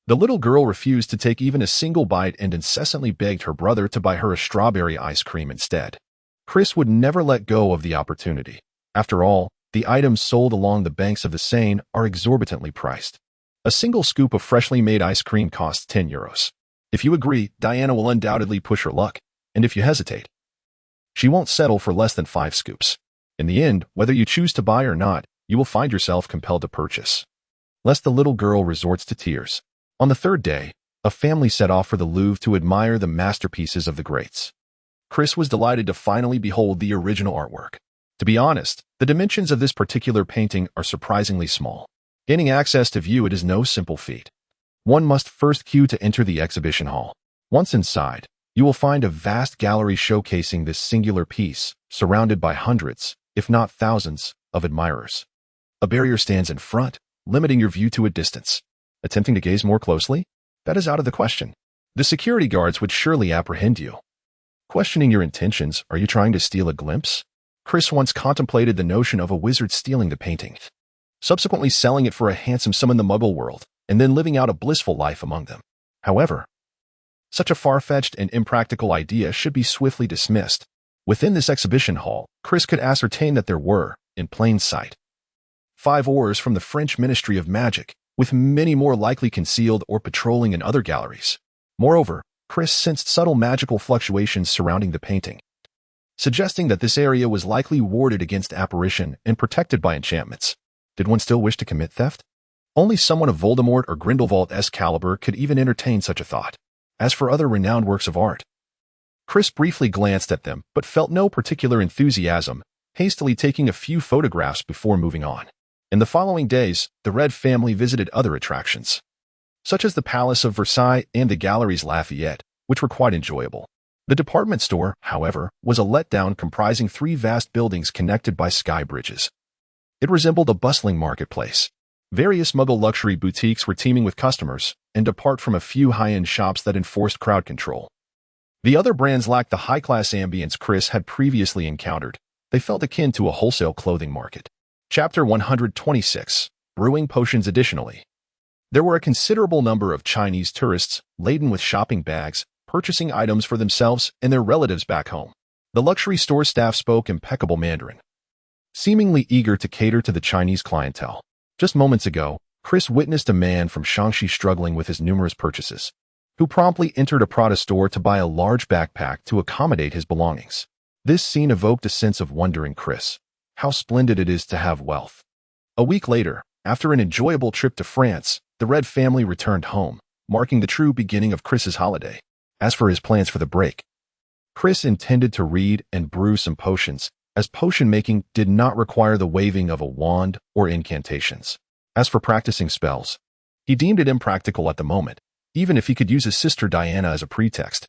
The little girl refused to take even a single bite and incessantly begged her brother to buy her a strawberry ice cream instead. Chris would never let go of the opportunity. After all, the items sold along the banks of the Seine are exorbitantly priced. A single scoop of freshly made ice cream costs €10. If you agree, Diana will undoubtedly push her luck, and if you hesitate, she won't settle for less than 5 scoops. In the end, whether you choose to buy or not, you will find yourself compelled to purchase. Lest the little girl resorts to tears. On the third day, a family set off for the Louvre to admire the masterpieces of the greats. Chris was delighted to finally behold the original artwork. To be honest, the dimensions of this particular painting are surprisingly small. Gaining access to view it is no simple feat. One must first queue to enter the exhibition hall. Once inside, you will find a vast gallery showcasing this singular piece, surrounded by hundreds, if not thousands, of admirers. A barrier stands in front, limiting your view to a distance. Attempting to gaze more closely? That is out of the question. The security guards would surely apprehend you. Questioning your intentions, are you trying to steal a glimpse? Chris once contemplated the notion of a wizard stealing the painting, subsequently selling it for a handsome sum in the Muggle world, and then living out a blissful life among them. However, such a far-fetched and impractical idea should be swiftly dismissed. Within this exhibition hall, Chris could ascertain that there were, in plain sight, 5 ores from the French Ministry of Magic, with many more likely concealed or patrolling in other galleries. Moreover, Chris sensed subtle magical fluctuations surrounding the painting, suggesting that this area was likely warded against apparition and protected by enchantments. Did one still wish to commit theft? Only someone of Voldemort or Grindelwald's caliber could even entertain such a thought. As for other renowned works of art, Chris briefly glanced at them but felt no particular enthusiasm, hastily taking a few photographs before moving on. In the following days, the Red family visited other attractions, such as the Palace of Versailles and the Galleries Lafayette, which were quite enjoyable. The department store, however, was a letdown comprising 3 vast buildings connected by sky bridges. It resembled a bustling marketplace. Various Muggle luxury boutiques were teeming with customers, and apart from a few high-end shops that enforced crowd control, the other brands lacked the high-class ambience Chris had previously encountered. They felt akin to a wholesale clothing market. Chapter 126. Brewing Potions. Additionally, there were a considerable number of Chinese tourists laden with shopping bags, purchasing items for themselves and their relatives back home. The luxury store staff spoke impeccable Mandarin, seemingly eager to cater to the Chinese clientele. Just moments ago, Chris witnessed a man from Shaanxi struggling with his numerous purchases, who promptly entered a Prada store to buy a large backpack to accommodate his belongings. This scene evoked a sense of wonder in Chris. How splendid it is to have wealth. A week later, after an enjoyable trip to France, the Red family returned home, marking the true beginning of Chris's holiday. As for his plans for the break, Chris intended to read and brew some potions, as potion making did not require the waving of a wand or incantations. As for practicing spells, he deemed it impractical at the moment, even if he could use his sister Diana as a pretext.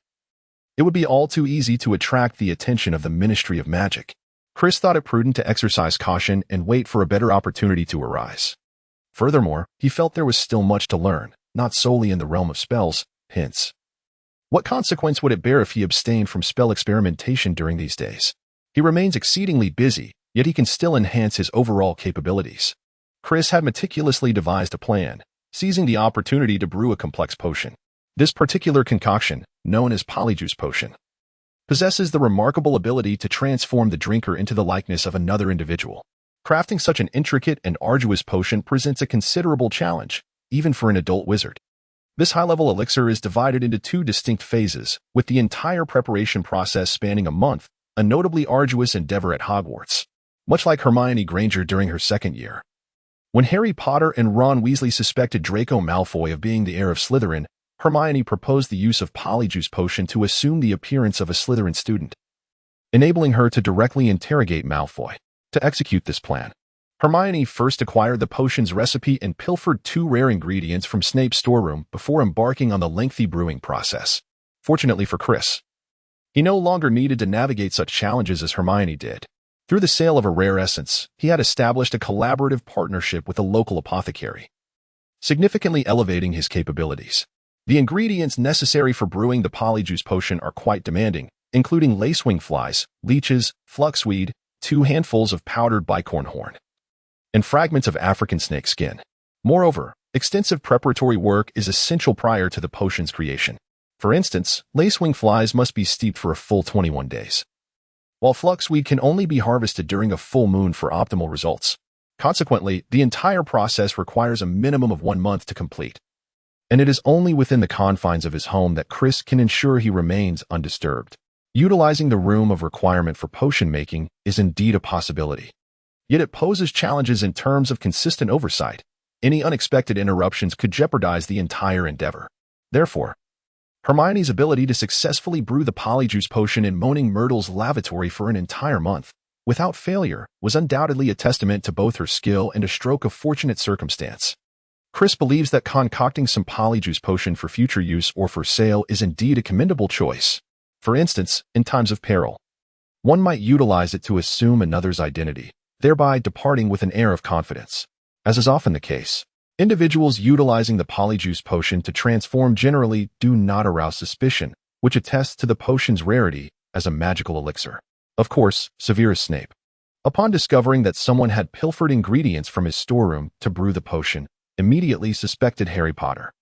It would be all too easy to attract the attention of the Ministry of Magic. Chris thought it prudent to exercise caution and wait for a better opportunity to arise. Furthermore, he felt there was still much to learn, not solely in the realm of spells, hence. What consequence would it bear if he abstained from spell experimentation during these days? He remains exceedingly busy, yet he can still enhance his overall capabilities. Chris had meticulously devised a plan, seizing the opportunity to brew a complex potion. This particular concoction, known as Polyjuice Potion, possesses the remarkable ability to transform the drinker into the likeness of another individual. Crafting such an intricate and arduous potion presents a considerable challenge, even for an adult wizard. This high-level elixir is divided into 2 distinct phases, with the entire preparation process spanning a month, a notably arduous endeavor at Hogwarts, much like Hermione Granger during her second year. When Harry Potter and Ron Weasley suspected Draco Malfoy of being the heir of Slytherin, Hermione proposed the use of Polyjuice Potion to assume the appearance of a Slytherin student, enabling her to directly interrogate Malfoy. To execute this plan, Hermione first acquired the potion's recipe and pilfered 2 rare ingredients from Snape's storeroom before embarking on the lengthy brewing process. Fortunately for Chris, he no longer needed to navigate such challenges as Hermione did. Through the sale of a rare essence, he had established a collaborative partnership with a local apothecary, significantly elevating his capabilities. The ingredients necessary for brewing the Polyjuice Potion are quite demanding, including lacewing flies, leeches, fluxweed, 2 handfuls of powdered bicorn horn, and fragments of African snake skin. Moreover, extensive preparatory work is essential prior to the potion's creation. For instance, lacewing flies must be steeped for a full 21 days, while fluxweed can only be harvested during a full moon for optimal results. Consequently, the entire process requires a minimum of 1 month to complete, and it is only within the confines of his home that Chris can ensure he remains undisturbed. Utilizing the room of requirement for potion making is indeed a possibility, yet it poses challenges in terms of consistent oversight. Any unexpected interruptions could jeopardize the entire endeavor. Therefore, Hermione's ability to successfully brew the Polyjuice Potion in Moaning Myrtle's lavatory for an entire month, without failure, was undoubtedly a testament to both her skill and a stroke of fortunate circumstance. Chris believes that concocting some polyjuice potion for future use or for sale is indeed a commendable choice. For instance, in times of peril, one might utilize it to assume another's identity, thereby departing with an air of confidence. As is often the case, individuals utilizing the polyjuice potion to transform generally do not arouse suspicion, which attests to the potion's rarity as a magical elixir. Of course, Severus Snape, upon discovering that someone had pilfered ingredients from his storeroom to brew the potion, immediately suspected Harry Potter.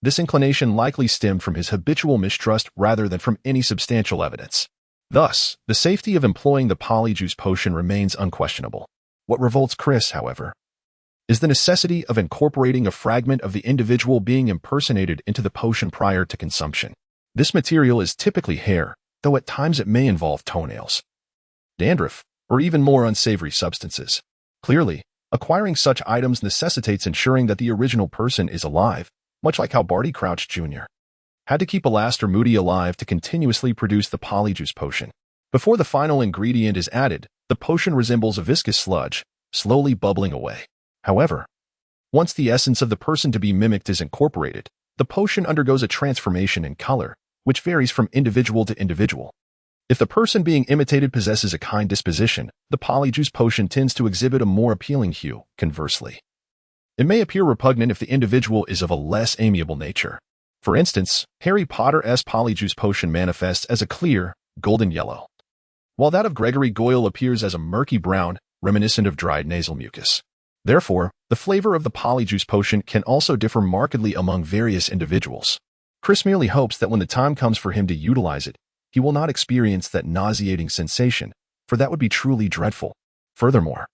This inclination likely stemmed from his habitual mistrust rather than from any substantial evidence. Thus, the safety of employing the polyjuice potion remains unquestionable. What revolts Chris, however, is the necessity of incorporating a fragment of the individual being impersonated into the potion prior to consumption. This material is typically hair, though at times it may involve toenails, dandruff, or even more unsavory substances. Clearly, acquiring such items necessitates ensuring that the original person is alive, much like how Barty Crouch Jr. had to keep Alastor Moody alive to continuously produce the polyjuice potion. Before the final ingredient is added, the potion resembles a viscous sludge, slowly bubbling away. However, once the essence of the person to be mimicked is incorporated, the potion undergoes a transformation in color, which varies from individual to individual. If the person being imitated possesses a kind disposition, the polyjuice potion tends to exhibit a more appealing hue. Conversely, it may appear repugnant if the individual is of a less amiable nature. For instance, Harry Potter's polyjuice potion manifests as a clear, golden yellow, while that of Gregory Goyle appears as a murky brown, reminiscent of dried nasal mucus. Therefore, the flavor of the polyjuice potion can also differ markedly among various individuals. Chris merely hopes that when the time comes for him to utilize it, he will not experience that nauseating sensation, for that would be truly dreadful. Furthermore,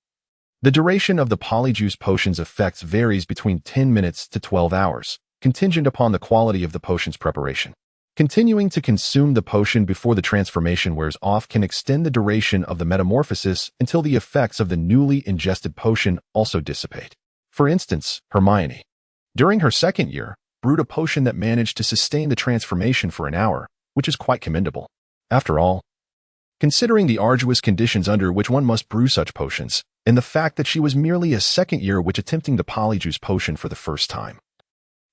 the duration of the polyjuice potion's effects varies between 10 minutes to 12 hours, contingent upon the quality of the potion's preparation. Continuing to consume the potion before the transformation wears off can extend the duration of the metamorphosis until the effects of the newly ingested potion also dissipate. For instance, Hermione, during her second year, brewed a potion that managed to sustain the transformation for an hour, which is quite commendable. After all, considering the arduous conditions under which one must brew such potions, and the fact that she was merely a second year which attempting the polyjuice potion for the first time,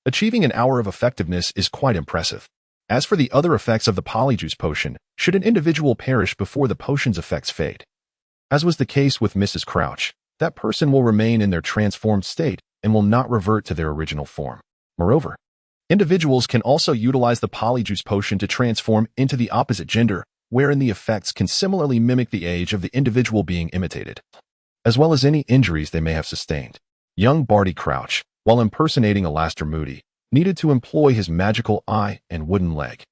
achieving an hour of effectiveness is quite impressive. As for the other effects of the polyjuice potion, should an individual perish before the potion's effects fade, as was the case with Mrs. Crouch, that person will remain in their transformed state and will not revert to their original form. Moreover, individuals can also utilize the polyjuice potion to transform into the opposite gender, wherein the effects can similarly mimic the age of the individual being imitated, as well as any injuries they may have sustained. Young Barty Crouch, while impersonating Alastor Moody, needed to employ his magical eye and wooden leg.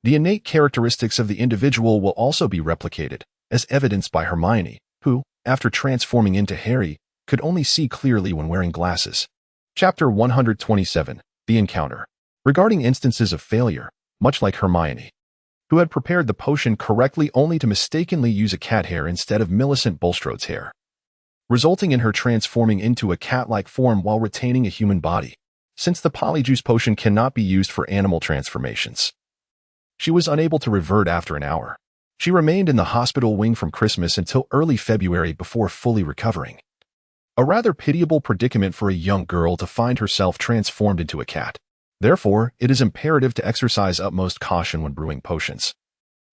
The innate characteristics of the individual will also be replicated, as evidenced by Hermione, who, after transforming into Harry, could only see clearly when wearing glasses. Chapter 127, The Encounter. Regarding instances of failure, much like Hermione, who had prepared the potion correctly only to mistakenly use a cat hair instead of Millicent Bulstrode's hair, resulting in her transforming into a cat-like form while retaining a human body. Since the polyjuice potion cannot be used for animal transformations, she was unable to revert after an hour. She remained in the hospital wing from Christmas until early February before fully recovering. A rather pitiable predicament for a young girl to find herself transformed into a cat. Therefore, it is imperative to exercise utmost caution when brewing potions.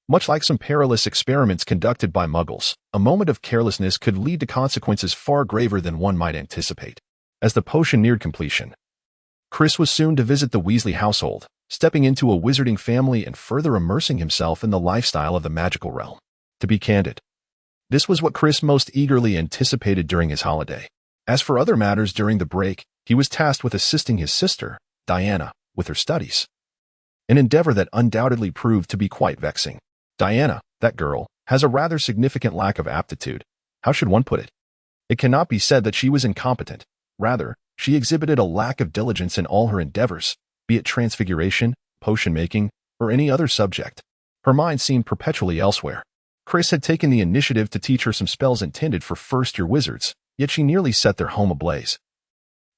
Much like some perilous experiments conducted by Muggles, a moment of carelessness could lead to consequences far graver than one might anticipate. As the potion neared completion, Chris was soon to visit the Weasley household, stepping into a wizarding family and further immersing himself in the lifestyle of the magical realm. To be candid, this was what Chris most eagerly anticipated during his holiday. As for other matters during the break, he was tasked with assisting his sister, Diana, with her studies, an endeavor that undoubtedly proved to be quite vexing. Diana, that girl, has a rather significant lack of aptitude. How should one put it? It cannot be said that she was incompetent. Rather, she exhibited a lack of diligence in all her endeavors, be it transfiguration, potion-making, or any other subject. Her mind seemed perpetually elsewhere. Chris had taken the initiative to teach her some spells intended for first-year wizards, yet she nearly set their home ablaze,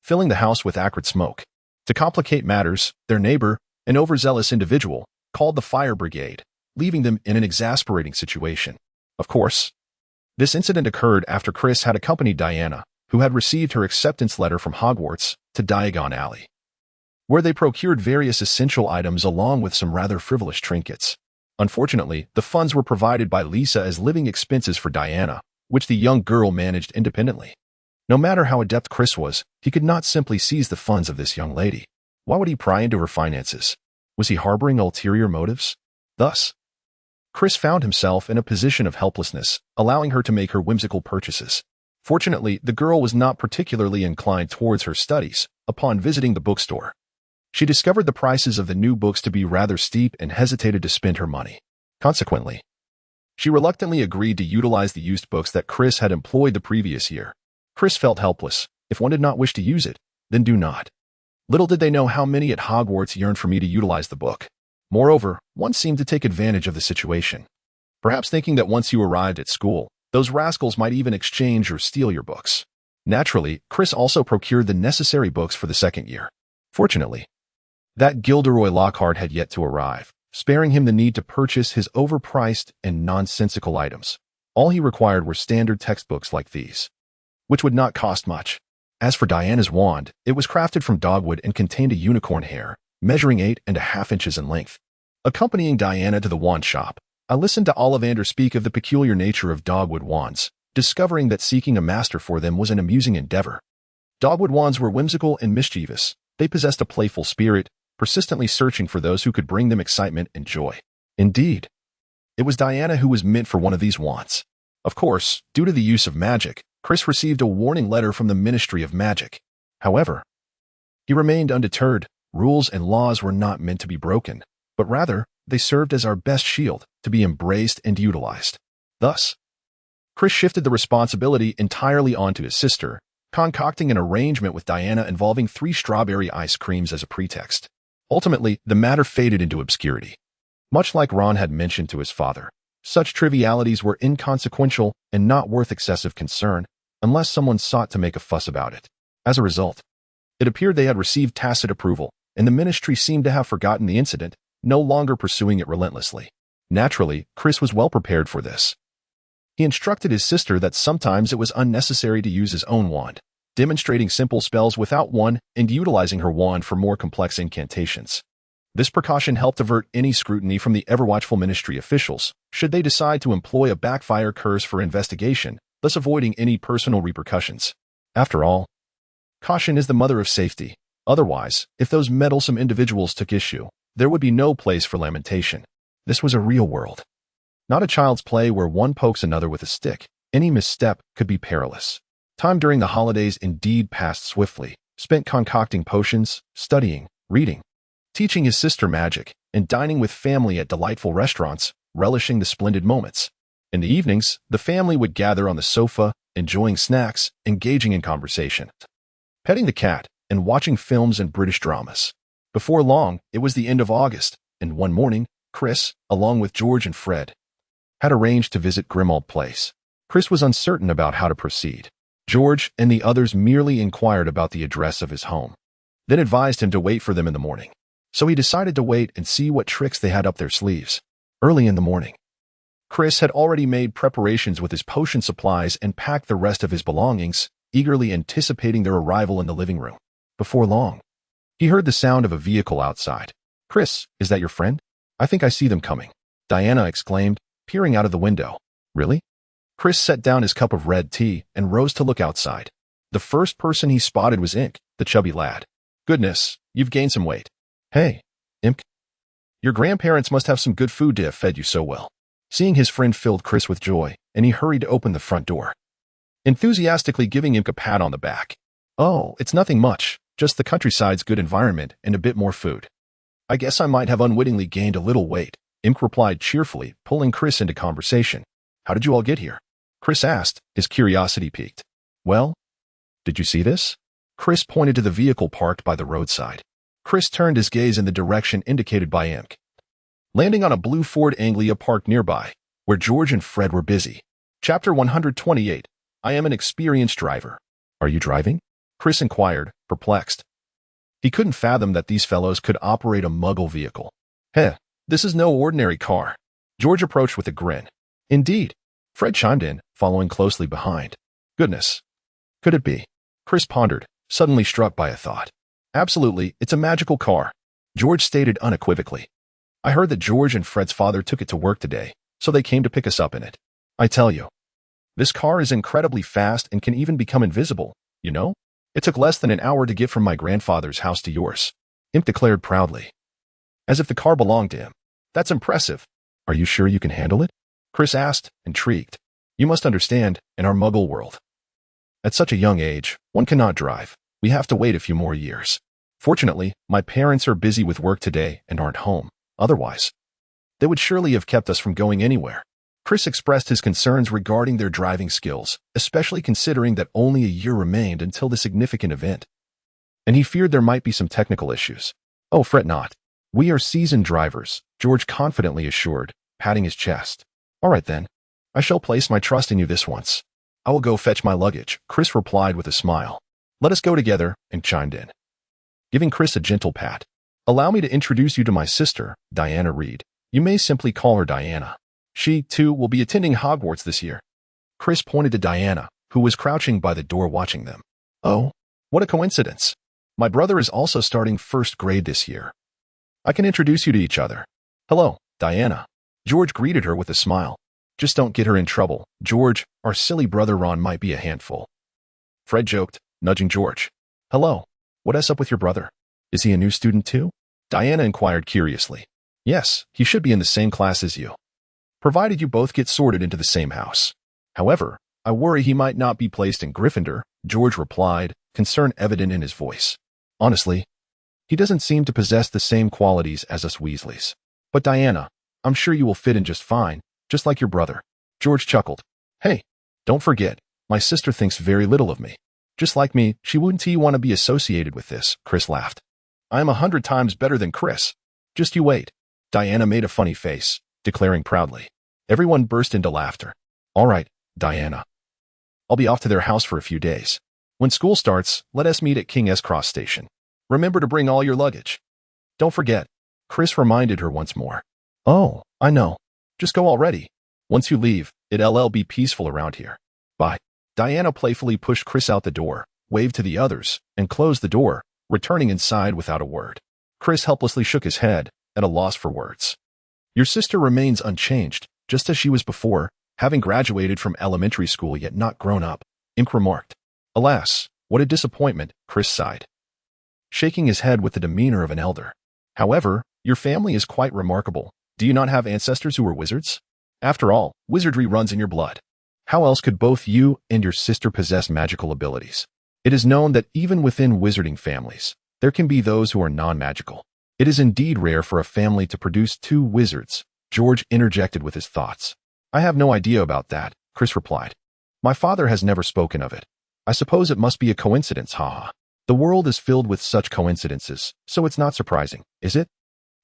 filling the house with acrid smoke. To complicate matters, their neighbor, an overzealous individual, called the fire brigade, leaving them in an exasperating situation. Of course, this incident occurred after Chris had accompanied Diana, who had received her acceptance letter from Hogwarts, to Diagon Alley, where they procured various essential items along with some rather frivolous trinkets. Unfortunately, the funds were provided by Lisa as living expenses for Diana, which the young girl managed independently. No matter how adept Chris was, he could not simply seize the funds of this young lady. Why would he pry into her finances? Was he harboring ulterior motives? Thus, Chris found himself in a position of helplessness, allowing her to make her whimsical purchases. Fortunately, the girl was not particularly inclined towards her studies. Upon visiting the bookstore, she discovered the prices of the new books to be rather steep and hesitated to spend her money. Consequently, she reluctantly agreed to utilize the used books that Chris had employed the previous year. Chris felt helpless. If one did not wish to use it, then do not. Little did they know how many at Hogwarts yearned for me to utilize the book. Moreover, one seemed to take advantage of the situation, perhaps thinking that once you arrived at school, those rascals might even exchange or steal your books. Naturally, Chris also procured the necessary books for the second year. Fortunately, that Gilderoy Lockhart had yet to arrive, sparing him the need to purchase his overpriced and nonsensical items. All he required were standard textbooks like these, which would not cost much. As for Diana's wand, it was crafted from dogwood and contained a unicorn hair, measuring 8.5 inches in length. Accompanying Diana to the wand shop, I listened to Ollivander speak of the peculiar nature of dogwood wands, discovering that seeking a master for them was an amusing endeavor. Dogwood wands were whimsical and mischievous. They possessed a playful spirit, persistently searching for those who could bring them excitement and joy. Indeed, it was Diana who was meant for one of these wands. Of course, due to the use of magic, Chris received a warning letter from the Ministry of Magic. However, he remained undeterred. Rules and laws were not meant to be broken, but rather, they served as our best shield to be embraced and utilized. Thus, Chris shifted the responsibility entirely onto his sister, concocting an arrangement with Diana involving 3 strawberry ice creams as a pretext. Ultimately, the matter faded into obscurity. Much like Ron had mentioned to his father, such trivialities were inconsequential and not worth excessive concern unless someone sought to make a fuss about it. As a result, it appeared they had received tacit approval, and the ministry seemed to have forgotten the incident, no longer pursuing it relentlessly. Naturally, Chris was well prepared for this. He instructed his sister that sometimes it was unnecessary to use his own wand, demonstrating simple spells without one and utilizing her wand for more complex incantations. This precaution helped avert any scrutiny from the ever-watchful ministry officials, should they decide to employ a backfire curse for investigation, thus avoiding any personal repercussions. After all, caution is the mother of safety. Otherwise, if those meddlesome individuals took issue, there would be no place for lamentation. This was a real world, not a child's play where one pokes another with a stick. Any misstep could be perilous. Time during the holidays indeed passed swiftly, spent concocting potions, studying, reading, teaching his sister magic, and dining with family at delightful restaurants, relishing the splendid moments. In the evenings, the family would gather on the sofa, enjoying snacks, engaging in conversation, petting the cat, and watching films and British dramas. Before long, it was the end of August, and one morning, Chris, along with George and Fred, had arranged to visit Grimmauld Place. Chris was uncertain about how to proceed. George and the others merely inquired about the address of his home, then advised him to wait for them in the morning. So he decided to wait and see what tricks they had up their sleeves. Early in the morning, Chris had already made preparations with his potion supplies and packed the rest of his belongings, eagerly anticipating their arrival in the living room. Before long, he heard the sound of a vehicle outside. "Chris, is that your friend? I think I see them coming," Diana exclaimed, peering out of the window. "Really?" Chris set down his cup of red tea and rose to look outside. The first person he spotted was Imk, the chubby lad. "Goodness, you've gained some weight." "Hey, Imk. Your grandparents must have some good food to have fed you so well." Seeing his friend filled Chris with joy, and he hurried to open the front door, enthusiastically giving Imk a pat on the back. "Oh, it's nothing much, just the countryside's good environment and a bit more food. I guess I might have unwittingly gained a little weight," Imk replied cheerfully, pulling Chris into conversation. "How did you all get here?" Chris asked, his curiosity piqued. "Well, did you see this?" Chris pointed to the vehicle parked by the roadside. Chris turned his gaze in the direction indicated by Imk, landing on a blue Ford Anglia parked nearby, where George and Fred were busy. Chapter 128. I am an experienced driver. "Are you driving?" Chris inquired, perplexed. He couldn't fathom that these fellows could operate a muggle vehicle. "Heh, this is no ordinary car." George approached with a grin. "Indeed," Fred chimed in, following closely behind. "Goodness, could it be?" Chris pondered, suddenly struck by a thought. Absolutely, it's a magical car, George stated unequivocally. I heard that George and Fred's father took it to work today, so they came to pick us up in it. I tell you, this car is incredibly fast and can even become invisible, you know? It took less than an hour to get from my grandfather's house to yours, Imp declared proudly, as if the car belonged to him. That's impressive. Are you sure you can handle it? Chris asked, intrigued. You must understand, in our Muggle world, at such a young age, one cannot drive. We have to wait a few more years. Fortunately, my parents are busy with work today and aren't home. Otherwise, they would surely have kept us from going anywhere. Chris expressed his concerns regarding their driving skills, especially considering that only a year remained until the significant event, and he feared there might be some technical issues. Oh, fret not. We are seasoned drivers, George confidently assured, patting his chest. All right then. I shall place my trust in you this once. I will go fetch my luggage, Chris replied with a smile. Let us go together, and chimed in, giving Chris a gentle pat. Allow me to introduce you to my sister, Diana Reed. You may simply call her Diana. She, too, will be attending Hogwarts this year. Chris pointed to Diana, who was crouching by the door watching them. Oh, what a coincidence. My brother is also starting first grade this year. I can introduce you to each other. Hello, Diana. George greeted her with a smile. Just don't get her in trouble, George. Our silly brother Ron might be a handful. Fred joked, nudging George. Hello. What's up with your brother? Is he a new student too? Diana inquired curiously. Yes, he should be in the same class as you, provided you both get sorted into the same house. However, I worry he might not be placed in Gryffindor, George replied, concern evident in his voice. Honestly, he doesn't seem to possess the same qualities as us Weasleys. But Diana, I'm sure you will fit in just fine, just like your brother. George chuckled. Hey, don't forget, my sister thinks very little of me. Just like me, she wouldn't want to be associated with this, Chris laughed. I'm 100 times better than Chris. Just you wait. Diana made a funny face, declaring proudly. Everyone burst into laughter. All right, Diana. I'll be off to their house for a few days. When school starts, let us meet at King's Cross Station. Remember to bring all your luggage. Don't forget. Chris reminded her once more. Oh, I know. Just go already. Once you leave, it'll be peaceful around here. Bye. Diana playfully pushed Chris out the door, waved to the others, and closed the door, returning inside without a word. Chris helplessly shook his head, at a loss for words. Your sister remains unchanged, just as she was before, having graduated from elementary school yet not grown up, Imp remarked. Alas, what a disappointment, Chris sighed, shaking his head with the demeanor of an elder. However, your family is quite remarkable. Do you not have ancestors who were wizards? After all, wizardry runs in your blood. How else could both you and your sister possess magical abilities? It is known that even within wizarding families, there can be those who are non-magical. It is indeed rare for a family to produce two wizards, George interjected with his thoughts. I have no idea about that, Chris replied. My father has never spoken of it. I suppose it must be a coincidence, haha. The world is filled with such coincidences, so it's not surprising, is it?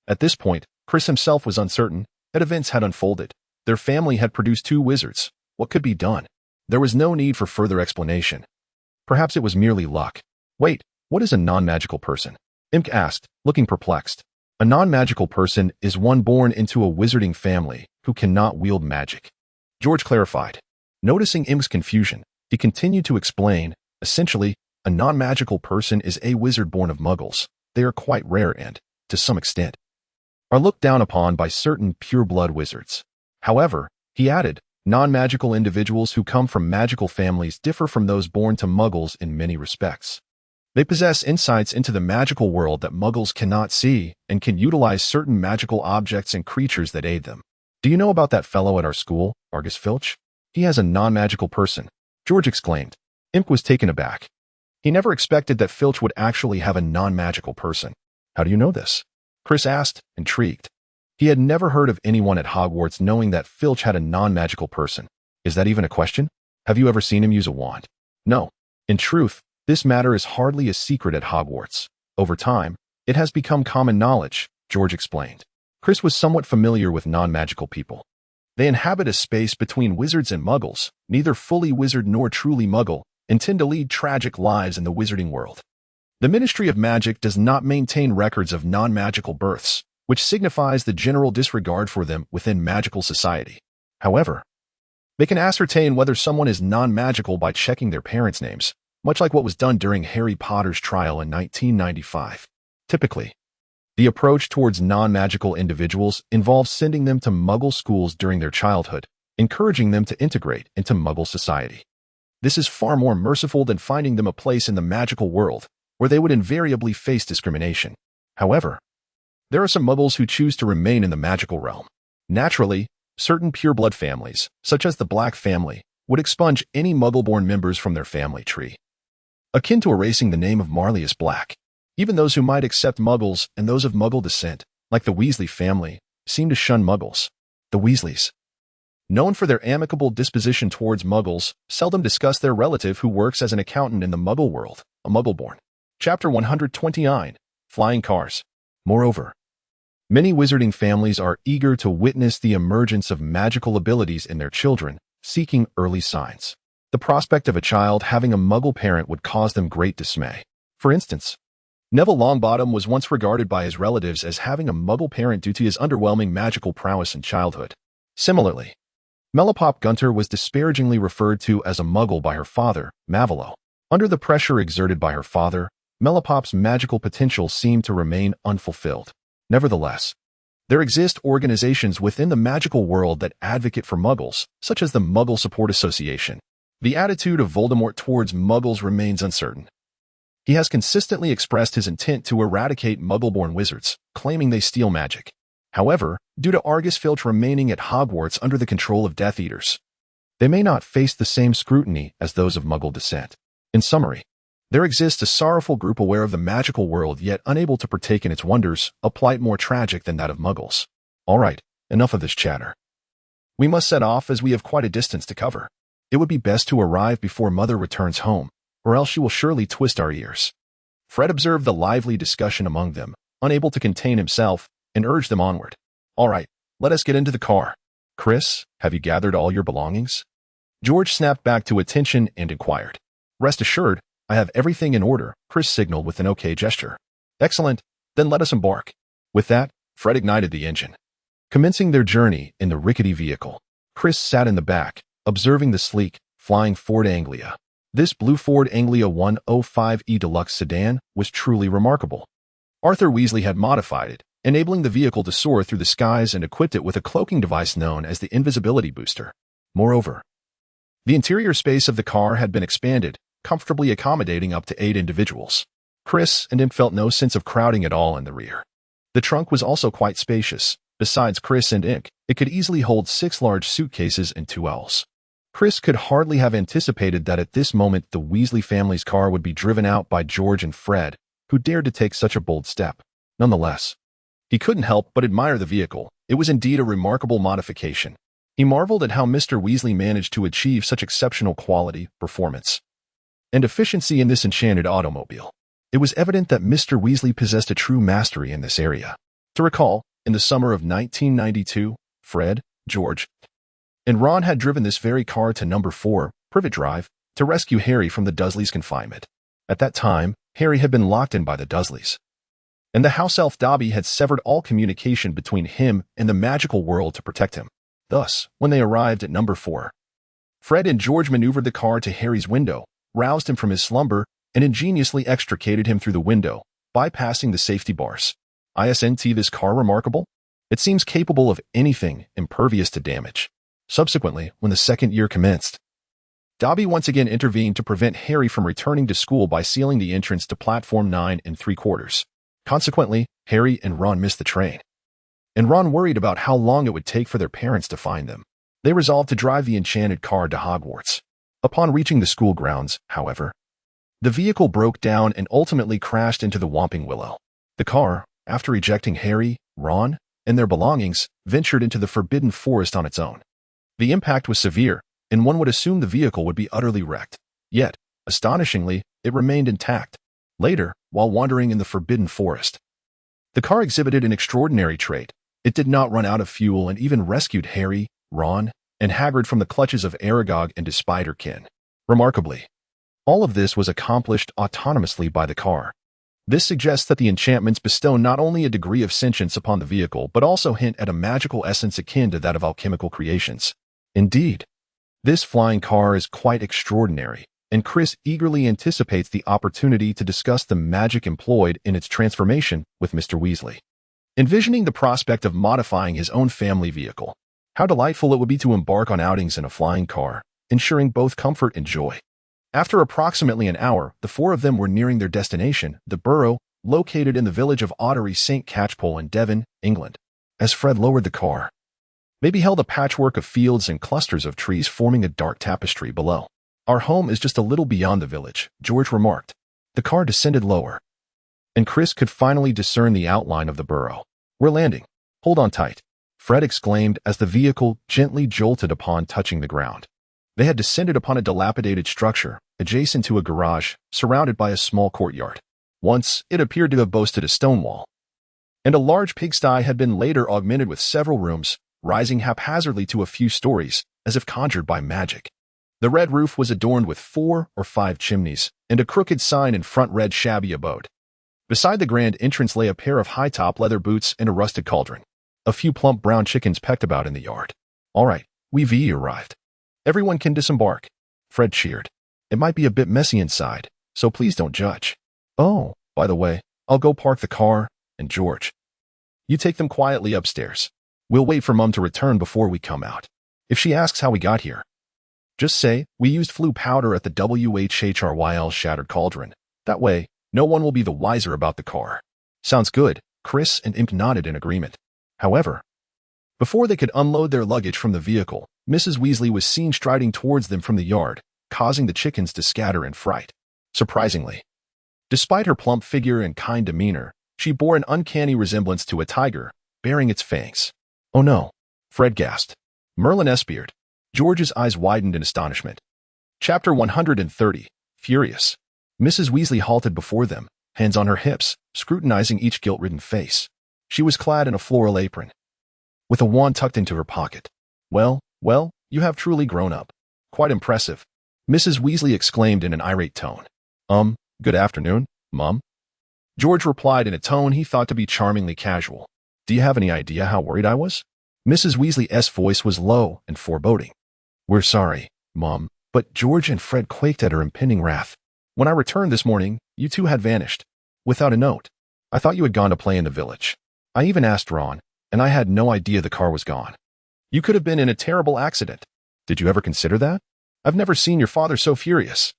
At this point, Chris himself was uncertain that events had unfolded. Their family had produced two wizards. What could be done? There was no need for further explanation. Perhaps it was merely luck. Wait, what is a non-magical person? Imp asked, looking perplexed. A non-magical person is one born into a wizarding family who cannot wield magic. George clarified. Noticing Imp's confusion, he continued to explain, essentially, a non-magical person is a wizard born of muggles. They are quite rare and, to some extent, are looked down upon by certain pure-blood wizards. However, he added, non-magical individuals who come from magical families differ from those born to muggles in many respects. They possess insights into the magical world that muggles cannot see and can utilize certain magical objects and creatures that aid them. Do you know about that fellow at our school, Argus Filch? He has a non-magical person, George exclaimed. Imp was taken aback. He never expected that Filch would actually have a non-magical person. How do you know this? Chris asked, intrigued. He had never heard of anyone at Hogwarts knowing that Filch had a non-magical person. Is that even a question? Have you ever seen him use a wand? No. In truth, this matter is hardly a secret at Hogwarts. Over time, it has become common knowledge, George explained. Chris was somewhat familiar with non-magical people. They inhabit a space between wizards and muggles, neither fully wizard nor truly muggle, and tend to lead tragic lives in the wizarding world. The Ministry of Magic does not maintain records of non-magical births, which signifies the general disregard for them within magical society. However, they can ascertain whether someone is non-magical by checking their parents' names. much like what was done during Harry Potter's trial in 1995. Typically, the approach towards non-magical individuals involves sending them to Muggle schools during their childhood, encouraging them to integrate into Muggle society. This is far more merciful than finding them a place in the magical world, where they would invariably face discrimination. However, there are some Muggles who choose to remain in the magical realm. Naturally, certain pureblood families, such as the Black family, would expunge any Muggle-born members from their family tree, akin to erasing the name of Marlius Black. Even those who might accept Muggles and those of Muggle descent, like the Weasley family, seem to shun Muggles. The Weasleys, known for their amicable disposition towards Muggles, seldom discuss their relative who works as an accountant in the Muggle world, a Muggle-born. Chapter 129. Flying Cars. Moreover, many wizarding families are eager to witness the emergence of magical abilities in their children, seeking early signs. The prospect of a child having a Muggle parent would cause them great dismay. For instance, Neville Longbottom was once regarded by his relatives as having a Muggle parent due to his underwhelming magical prowess in childhood. Similarly, Mellopop Gunter was disparagingly referred to as a Muggle by her father, Mavolo. Under the pressure exerted by her father, Mellopop's magical potential seemed to remain unfulfilled. Nevertheless, there exist organizations within the magical world that advocate for Muggles, such as the Muggle Support Association. The attitude of Voldemort towards Muggles remains uncertain. He has consistently expressed his intent to eradicate Muggle-born wizards, claiming they steal magic. However, due to Argus Filch remaining at Hogwarts under the control of Death Eaters, they may not face the same scrutiny as those of Muggle descent. In summary, there exists a sorrowful group aware of the magical world yet unable to partake in its wonders, a plight more tragic than that of Muggles. Alright, enough of this chatter. We must set off as we have quite a distance to cover. It would be best to arrive before Mother returns home, or else she will surely twist our ears. Fred observed the lively discussion among them, unable to contain himself, and urged them onward. Alright, let us get into the car. Chris, have you gathered all your belongings? George snapped back to attention and inquired. Rest assured, I have everything in order, Chris signaled with an okay gesture. Excellent, then let us embark. With that, Fred ignited the engine. Commencing their journey in the rickety vehicle, Chris sat in the back, observing the sleek, flying Ford Anglia. This blue Ford Anglia 105e Deluxe sedan was truly remarkable. Arthur Weasley had modified it, enabling the vehicle to soar through the skies and equipped it with a cloaking device known as the invisibility booster. Moreover, the interior space of the car had been expanded, comfortably accommodating up to 8 individuals. Chris and Imp felt no sense of crowding at all in the rear. The trunk was also quite spacious. Besides Chris and Ink, it could easily hold 6 large suitcases and 2 owls. Chris could hardly have anticipated that at this moment the Weasley family's car would be driven out by George and Fred, who dared to take such a bold step. Nonetheless, he couldn't help but admire the vehicle. It was indeed a remarkable modification. He marveled at how Mr. Weasley managed to achieve such exceptional quality, performance, and efficiency in this enchanted automobile. It was evident that Mr. Weasley possessed a true mastery in this area. To recall, in the summer of 1992, Fred, George, and Ron had driven this very car to number 4, Privet Drive, to rescue Harry from the Dursleys' confinement. At that time, Harry had been locked in by the Dursleys, and the house elf Dobby had severed all communication between him and the magical world to protect him. Thus, when they arrived at number 4, Fred and George maneuvered the car to Harry's window, roused him from his slumber, and ingeniously extricated him through the window, bypassing the safety bars. Isn't this car remarkable? It seems capable of anything impervious to damage. Subsequently, when the second year commenced, Dobby once again intervened to prevent Harry from returning to school by sealing the entrance to platform 9 3/4. Consequently, Harry and Ron missed the train, and Ron worried about how long it would take for their parents to find them. They resolved to drive the enchanted car to Hogwarts. Upon reaching the school grounds, however, the vehicle broke down and ultimately crashed into the Whomping Willow. The car, after ejecting Harry, Ron, and their belongings, ventured into the Forbidden Forest on its own. The impact was severe, and one would assume the vehicle would be utterly wrecked. Yet, astonishingly, it remained intact. Later, while wandering in the Forbidden Forest, the car exhibited an extraordinary trait. It did not run out of fuel and even rescued Harry, Ron, and Hagrid from the clutches of Aragog and his Spiderkin. Remarkably, all of this was accomplished autonomously by the car. This suggests that the enchantments bestow not only a degree of sentience upon the vehicle but also hint at a magical essence akin to that of alchemical creations. Indeed, this flying car is quite extraordinary, and Chris eagerly anticipates the opportunity to discuss the magic employed in its transformation with Mr. Weasley. Envisioning the prospect of modifying his own family vehicle, how delightful it would be to embark on outings in a flying car, ensuring both comfort and joy. After approximately an hour, the four of them were nearing their destination, the Burrow, located in the village of Ottery St. Catchpole in Devon, England. As Fred lowered the car, they beheld a patchwork of fields and clusters of trees forming a dark tapestry below. "Our home is just a little beyond the village," George remarked. The car descended lower, and Chris could finally discern the outline of the Burrow. "We're landing. Hold on tight," Fred exclaimed as the vehicle gently jolted upon touching the ground. They had descended upon a dilapidated structure, adjacent to a garage, surrounded by a small courtyard. Once, it appeared to have boasted a stone wall, and a large pigsty had been later augmented with several rooms, rising haphazardly to a few stories, as if conjured by magic. The red roof was adorned with 4 or 5 chimneys, and a crooked sign in front read "Shabby Abode." Beside the grand entrance lay a pair of high-top leather boots and a rusted cauldron. A few plump brown chickens pecked about in the yard. "All right, we've arrived. Everyone can disembark," Fred cheered. "It might be a bit messy inside, so please don't judge. Oh, by the way, I'll go park the car, and George, you take them quietly upstairs. We'll wait for Mum to return before we come out. If she asks how we got here, just say we used flue powder at the WHHRYL Shattered Cauldron. That way, no one will be the wiser about the car." "Sounds good," Chris and Imp nodded in agreement. However, before they could unload their luggage from the vehicle, Mrs. Weasley was seen striding towards them from the yard, causing the chickens to scatter in fright. Surprisingly, despite her plump figure and kind demeanor, she bore an uncanny resemblance to a tiger, baring its fangs. "Oh no," Fred gasped. "Merlin Espeard." George's eyes widened in astonishment. Chapter 130, Furious. Mrs. Weasley halted before them, hands on her hips, scrutinizing each guilt-ridden face. She was clad in a floral apron, with a wand tucked into her pocket. Well, you have truly grown up. Quite impressive," Mrs. Weasley exclaimed in an irate tone. Good afternoon, Mum," George replied in a tone he thought to be charmingly casual. "Do you have any idea how worried I was?" Mrs. Weasley's voice was low and foreboding. "We're sorry, Mum," but George and Fred quaked at her impending wrath. "When I returned this morning, you two had vanished, without a note. I thought you had gone to play in the village. I even asked Ron, and I had no idea the car was gone. You could have been in a terrible accident. Did you ever consider that? I've never seen your father so furious.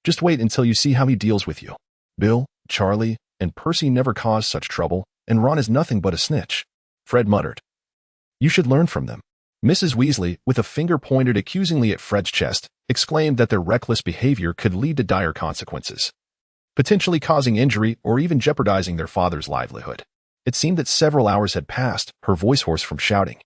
Just wait until you see how he deals with you. Bill, Charlie, and Percy never caused such trouble, and Ron is nothing but a snitch," Fred muttered. "You should learn from them." Mrs. Weasley, with a finger pointed accusingly at Fred's chest, exclaimed that their reckless behavior could lead to dire consequences, potentially causing injury or even jeopardizing their father's livelihood. It seemed that several hours had passed, her voice hoarse from shouting,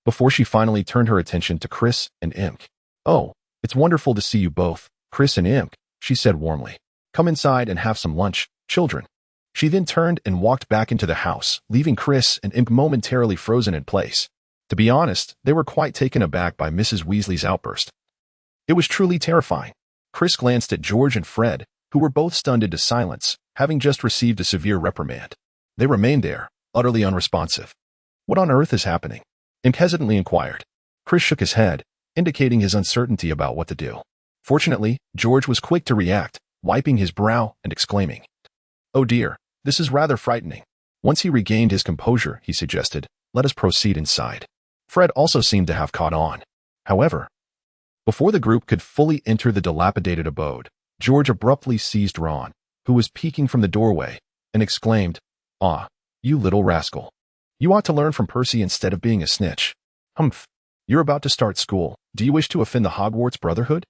before she finally turned her attention to Chris and Imk. "Oh, it's wonderful to see you both, Chris and Imk," she said warmly. "Come inside and have some lunch, children." She then turned and walked back into the house, leaving Chris and Imk momentarily frozen in place. To be honest, they were quite taken aback by Mrs. Weasley's outburst. It was truly terrifying. Chris glanced at George and Fred, who were both stunned into silence, having just received a severe reprimand. They remained there, utterly unresponsive. "What on earth is happening?" Imk hesitantly inquired. Chris shook his head, indicating his uncertainty about what to do. Fortunately, George was quick to react, wiping his brow and exclaiming, "Oh dear, this is rather frightening." Once he regained his composure, he suggested, "Let us proceed inside." Fred also seemed to have caught on. However, before the group could fully enter the dilapidated abode, George abruptly seized Ron, who was peeking from the doorway, and exclaimed, "Ah, you little rascal. You ought to learn from Percy instead of being a snitch. Humph. You're about to start school. Do you wish to offend the Hogwarts Brotherhood?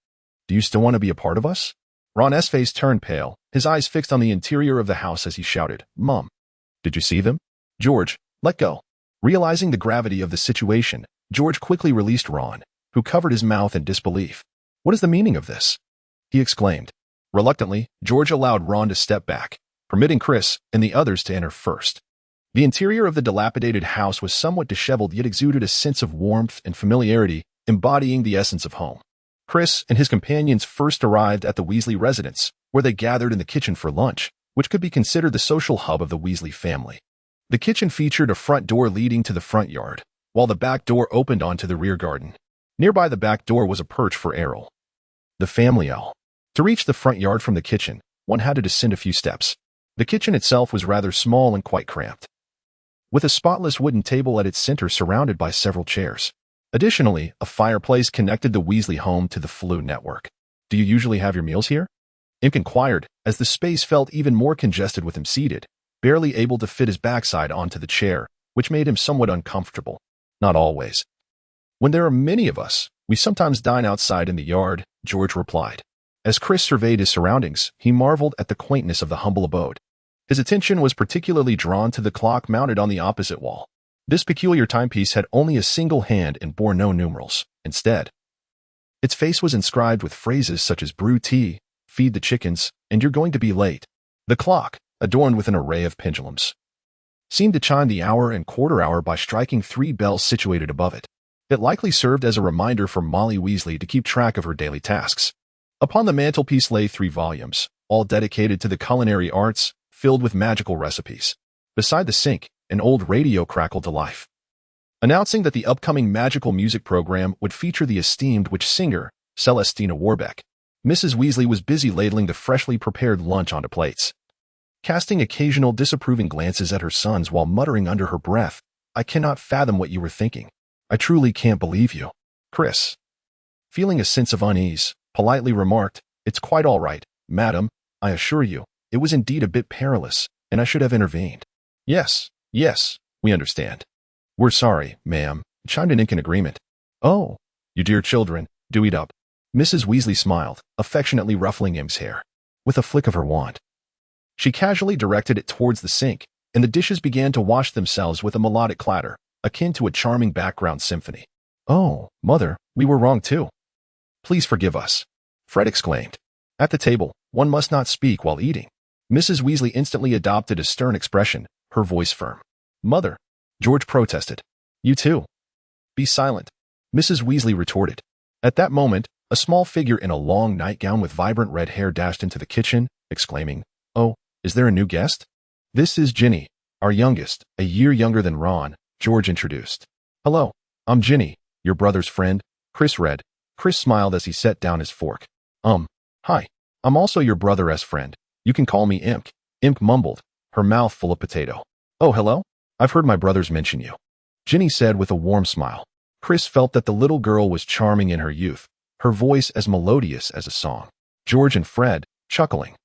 Do you still want to be a part of us?" Ron's face turned pale, his eyes fixed on the interior of the house as he shouted, "Mum, did you see them?" "George, let go." Realizing the gravity of the situation, George quickly released Ron, who covered his mouth in disbelief. "What is the meaning of this?" he exclaimed. Reluctantly, George allowed Ron to step back, permitting Chris and the others to enter first. The interior of the dilapidated house was somewhat disheveled yet exuded a sense of warmth and familiarity, embodying the essence of home. Chris and his companions first arrived at the Weasley residence, where they gathered in the kitchen for lunch, which could be considered the social hub of the Weasley family. The kitchen featured a front door leading to the front yard, while the back door opened onto the rear garden. Nearby the back door was a perch for Errol, the family owl. To reach the front yard from the kitchen, one had to descend a few steps. The kitchen itself was rather small and quite cramped, with a spotless wooden table at its center surrounded by several chairs. Additionally, a fireplace connected the Weasley home to the Floo network. "Do you usually have your meals here?" Imp inquired, as the space felt even more congested with him seated, barely able to fit his backside onto the chair, which made him somewhat uncomfortable. "Not always. When there are many of us, we sometimes dine outside in the yard," George replied. As Chris surveyed his surroundings, he marveled at the quaintness of the humble abode. His attention was particularly drawn to the clock mounted on the opposite wall. This peculiar timepiece had only a single hand and bore no numerals. Instead, its face was inscribed with phrases such as "brew tea," "feed the chickens," and "you're going to be late." The clock, adorned with an array of pendulums, seemed to chime the hour and quarter hour by striking 3 bells situated above it. It likely served as a reminder for Molly Weasley to keep track of her daily tasks. Upon the mantelpiece lay 3 volumes, all dedicated to the culinary arts, filled with magical recipes. Beside the sink, an old radio crackled to life, announcing that the upcoming magical music program would feature the esteemed witch singer, Celestina Warbeck. Mrs. Weasley was busy ladling the freshly prepared lunch onto plates, casting occasional disapproving glances at her sons while muttering under her breath, "I cannot fathom what you were thinking. I truly can't believe you." Chris, feeling a sense of unease, politely remarked, "It's quite all right, madam. I assure you, it was indeed a bit perilous, and I should have intervened." Yes, we understand." "We're sorry, ma'am," chimed in Ink in agreement. "Oh, you dear children, do eat up." Mrs. Weasley smiled, affectionately ruffling Imp's hair. With a flick of her wand, she casually directed it towards the sink, and the dishes began to wash themselves with a melodic clatter, akin to a charming background symphony. "Oh, Mother, we were wrong too. Please forgive us," Fred exclaimed. At the table, one must not speak while eating. Mrs. Weasley instantly adopted a stern expression, her voice firm. "Mother," George protested. "You too." "Be silent," Mrs. Weasley retorted. At that moment, a small figure in a long nightgown with vibrant red hair dashed into the kitchen, exclaiming, "Oh, is there a new guest?" "This is Ginny, our youngest, a year younger than Ron," George introduced. "Hello, I'm Ginny, your brother's friend," Chris read. Chris smiled as he set down his fork. Hi, I'm also your brother's friend. You can call me Imp." Imp mumbled, her mouth full of potato. "Oh, hello. I've heard my brothers mention you," Ginny said with a warm smile. Chris felt that the little girl was charming in her youth, her voice as melodious as a song. George and Fred, chuckling,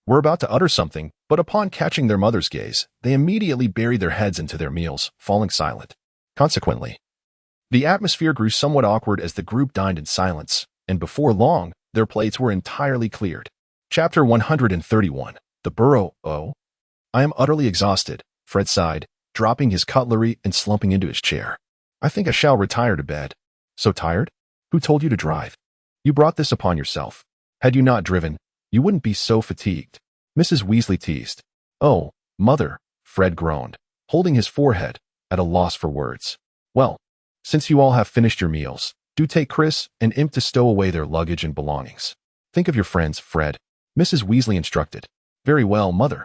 were about to utter something, but upon catching their mother's gaze, they immediately buried their heads into their meals, falling silent. Consequently, the atmosphere grew somewhat awkward as the group dined in silence, and before long, their plates were entirely cleared. Chapter 131. The Burrow. "Oh, I am utterly exhausted," Fred sighed, dropping his cutlery and slumping into his chair. "I think I shall retire to bed." "So tired? Who told you to drive? You brought this upon yourself. Had you not driven, you wouldn't be so fatigued," Mrs. Weasley teased. "Oh, Mother," Fred groaned, holding his forehead, at a loss for words. "Well, since you all have finished your meals, do take Chris and Imp to stow away their luggage and belongings. Think of your friends, Fred," Mrs. Weasley instructed. "Very well, Mother."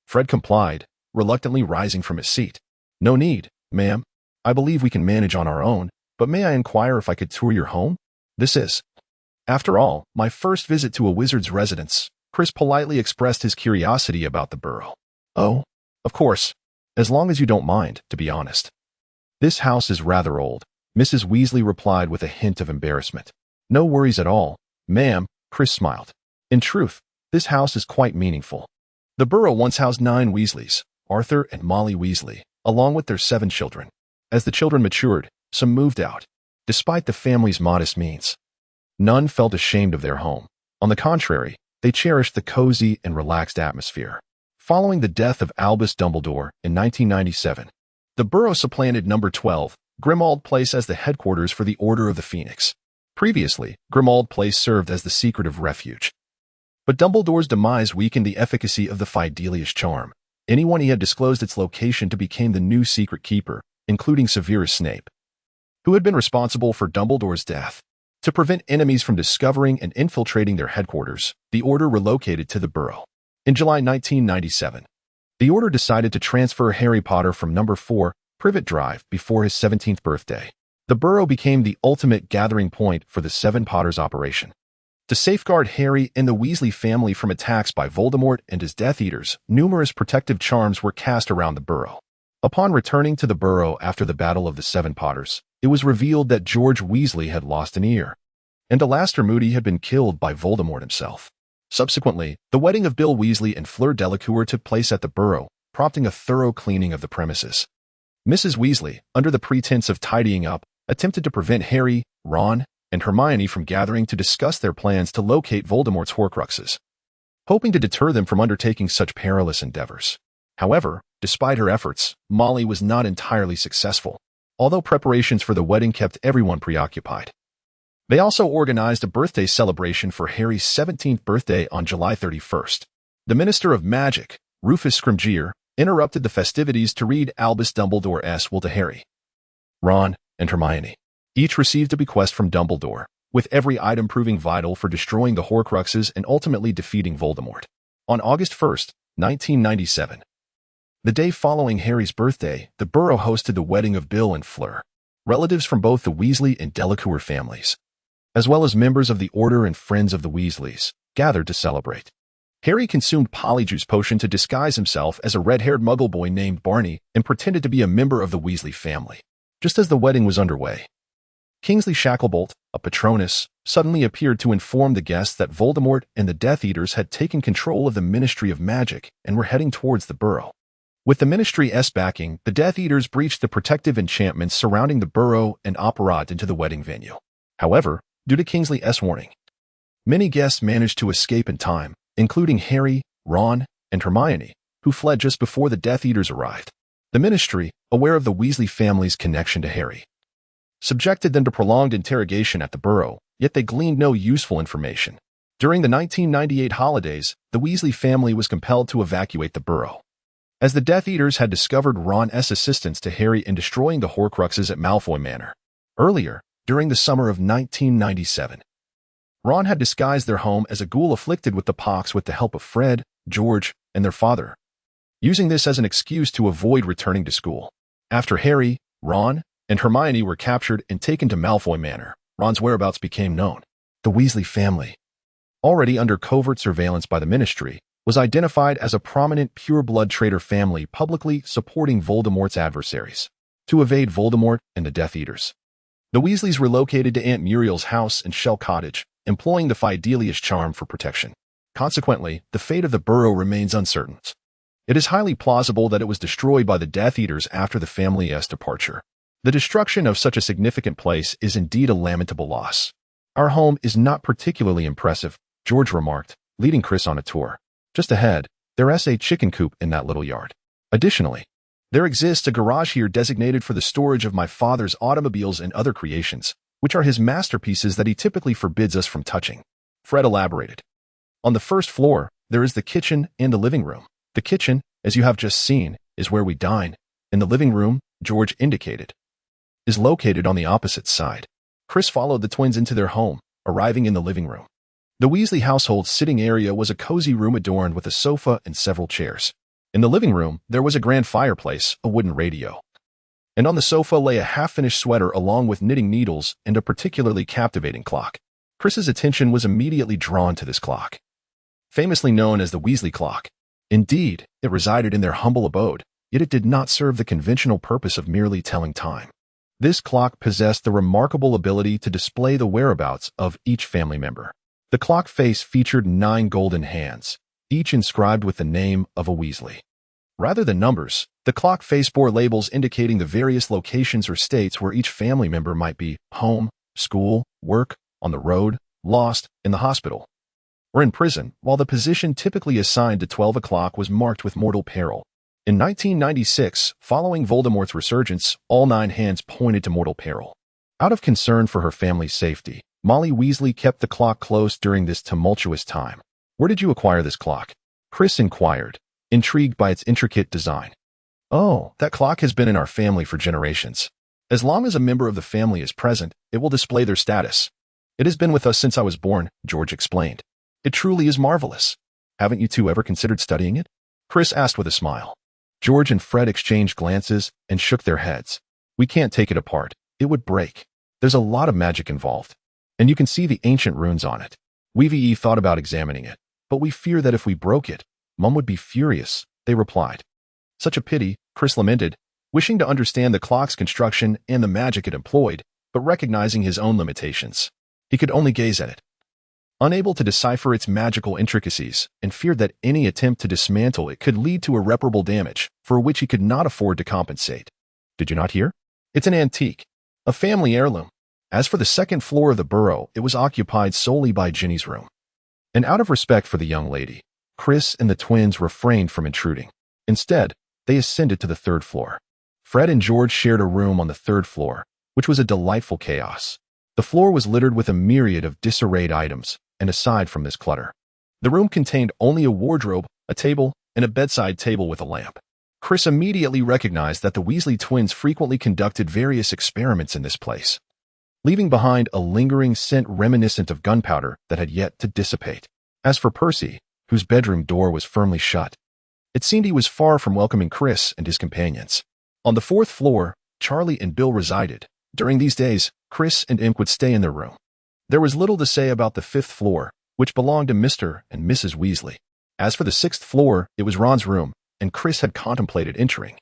Fred complied, reluctantly rising from his seat. "No need, ma'am. I believe we can manage on our own, but may I inquire if I could tour your home? This is, after all, my first visit to a wizard's residence." Chris politely expressed his curiosity about the Burrow. "Oh, of course, as long as you don't mind, to be honest. This house is rather old," Mrs. Weasley replied with a hint of embarrassment. "No worries at all, ma'am," Chris smiled. "In truth, this house is quite meaningful. The Burrow once housed 9 Weasleys, Arthur and Molly Weasley, along with their 7 children. As the children matured, some moved out. Despite the family's modest means, none felt ashamed of their home. On the contrary, they cherished the cozy and relaxed atmosphere. Following the death of Albus Dumbledore in 1997, the Burrow supplanted number 12, Grimmauld Place, as the headquarters for the Order of the Phoenix. Previously, Grimmauld Place served as the secretive refuge. But Dumbledore's demise weakened the efficacy of the Fidelius charm. Anyone he had disclosed its location to became the new secret keeper, including Severus Snape, who had been responsible for Dumbledore's death. To prevent enemies from discovering and infiltrating their headquarters, the Order relocated to the Burrow. In July 1997, the Order decided to transfer Harry Potter from number 4, Privet Drive, before his 17th birthday. The Burrow became the ultimate gathering point for the 7 Potters operation. To safeguard Harry and the Weasley family from attacks by Voldemort and his Death Eaters, numerous protective charms were cast around the burrow. Upon returning to the burrow after the Battle of the Seven Potters, it was revealed that George Weasley had lost an ear, and Alastor Moody had been killed by Voldemort himself. Subsequently, the wedding of Bill Weasley and Fleur Delacour took place at the burrow, prompting a thorough cleaning of the premises. Mrs. Weasley, under the pretense of tidying up, attempted to prevent Harry, Ron, and Hermione from gathering to discuss their plans to locate Voldemort's Horcruxes, hoping to deter them from undertaking such perilous endeavors. However, despite her efforts, Molly was not entirely successful, although preparations for the wedding kept everyone preoccupied. They also organized a birthday celebration for Harry's 17th birthday on July 31st. The Minister of Magic, Rufus Scrimgeour, interrupted the festivities to read Albus Dumbledore's will to Harry, Ron, and Hermione. Each received a bequest from Dumbledore, with every item proving vital for destroying the Horcruxes and ultimately defeating Voldemort. On August 1, 1997, the day following Harry's birthday, the Burrow hosted the wedding of Bill and Fleur, relatives from both the Weasley and Delacour families, as well as members of the Order and Friends of the Weasleys, gathered to celebrate. Harry consumed Polyjuice Potion to disguise himself as a red-haired muggle boy named Barney and pretended to be a member of the Weasley family. Just as the wedding was underway, Kingsley Shacklebolt, a Patronus, suddenly appeared to inform the guests that Voldemort and the Death Eaters had taken control of the Ministry of Magic and were heading towards the burrow. With the Ministry's backing, the Death Eaters breached the protective enchantments surrounding the burrow and operated into the wedding venue. However, due to Kingsley's warning, many guests managed to escape in time, including Harry, Ron, and Hermione, who fled just before the Death Eaters arrived. The Ministry, aware of the Weasley family's connection to Harry, subjected them to prolonged interrogation at the burrow, yet they gleaned no useful information. During the 1998 holidays, the Weasley family was compelled to evacuate the burrow, as the Death Eaters had discovered Ron's assistance to Harry in destroying the Horcruxes at Malfoy Manor. Earlier, during the summer of 1997, Ron had disguised their home as a ghoul afflicted with the pox with the help of Fred, George, and their father, using this as an excuse to avoid returning to school. After Harry, Ron, and Hermione were captured and taken to Malfoy Manor, Ron's whereabouts became known. The Weasley family, already under covert surveillance by the Ministry, was identified as a prominent pure-blood traitor family publicly supporting Voldemort's adversaries to evade Voldemort and the Death Eaters. The Weasleys relocated to Aunt Muriel's house in Shell Cottage, employing the Fidelius charm for protection. Consequently, the fate of the burrow remains uncertain. It is highly plausible that it was destroyed by the Death Eaters after the family's departure. The destruction of such a significant place is indeed a lamentable loss. Our home is not particularly impressive, George remarked, leading Chris on a tour. Just ahead, there's a chicken coop in that little yard. Additionally, there exists a garage here designated for the storage of my father's automobiles and other creations, which are his masterpieces that he typically forbids us from touching. Fred elaborated. On the first floor, there is the kitchen and the living room. The kitchen, as you have just seen, is where we dine, and the living room, George indicated, is located on the opposite side. Chris followed the twins into their home, arriving in the living room. The Weasley household's sitting area was a cozy room adorned with a sofa and several chairs. In the living room, there was a grand fireplace, a wooden radio, and on the sofa lay a half-finished sweater along with knitting needles and a particularly captivating clock. Chris's attention was immediately drawn to this clock, famously known as the Weasley clock. Indeed, it resided in their humble abode, yet it did not serve the conventional purpose of merely telling time. This clock possessed the remarkable ability to display the whereabouts of each family member. The clock face featured 9 golden hands, each inscribed with the name of a Weasley. Rather than numbers, the clock face bore labels indicating the various locations or states where each family member might be: home, school, work, on the road, lost, in the hospital, or in prison, while the position typically assigned to 12 o'clock was marked with mortal peril. In 1996, following Voldemort's resurgence, all 9 hands pointed to mortal peril. Out of concern for her family's safety, Molly Weasley kept the clock close during this tumultuous time. Where did you acquire this clock? Chris inquired, intrigued by its intricate design. Oh, that clock has been in our family for generations. As long as a member of the family is present, it will display their status. It has been with us since I was born, George explained. It truly is marvelous. Haven't you two ever considered studying it? Chris asked with a smile. George and Fred exchanged glances and shook their heads. We can't take it apart. It would break. There's a lot of magic involved. And you can see the ancient runes on it. We thought about examining it, but we fear that if we broke it, Mum would be furious, they replied. Such a pity, Chris lamented, wishing to understand the clock's construction and the magic it employed, but recognizing his own limitations. He could only gaze at it, unable to decipher its magical intricacies, and feared that any attempt to dismantle it could lead to irreparable damage, for which he could not afford to compensate. Did you not hear? It's an antique, a family heirloom. As for the second floor of the burrow, it was occupied solely by Ginny's room. And out of respect for the young lady, Chris and the twins refrained from intruding. Instead, they ascended to the third floor. Fred and George shared a room on the third floor, which was a delightful chaos. The floor was littered with a myriad of disarrayed items, and aside from this clutter, the room contained only a wardrobe, a table, and a bedside table with a lamp. Chris immediately recognized that the Weasley twins frequently conducted various experiments in this place, leaving behind a lingering scent reminiscent of gunpowder that had yet to dissipate. As for Percy, whose bedroom door was firmly shut, it seemed he was far from welcoming Chris and his companions. On the fourth floor, Charlie and Bill resided. During these days, Chris and Imp would stay in their room. There was little to say about the fifth floor, which belonged to Mr. and Mrs. Weasley. As for the sixth floor, it was Ron's room, and Chris had contemplated entering.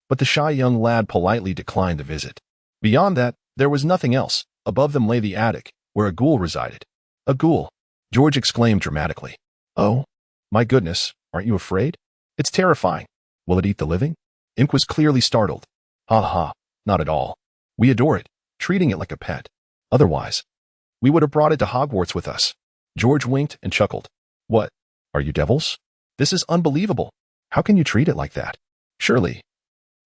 But the shy young lad politely declined the visit. Beyond that, there was nothing else. Above them lay the attic, where a ghoul resided. A ghoul? George exclaimed dramatically. Oh, my goodness, aren't you afraid? It's terrifying. Will it eat the living? Imp was clearly startled. Ha ha, not at all. We adore it, treating it like a pet. Otherwise, we would have brought it to Hogwarts with us. George winked and chuckled. What? Are you devils? This is unbelievable. How can you treat it like that? Surely,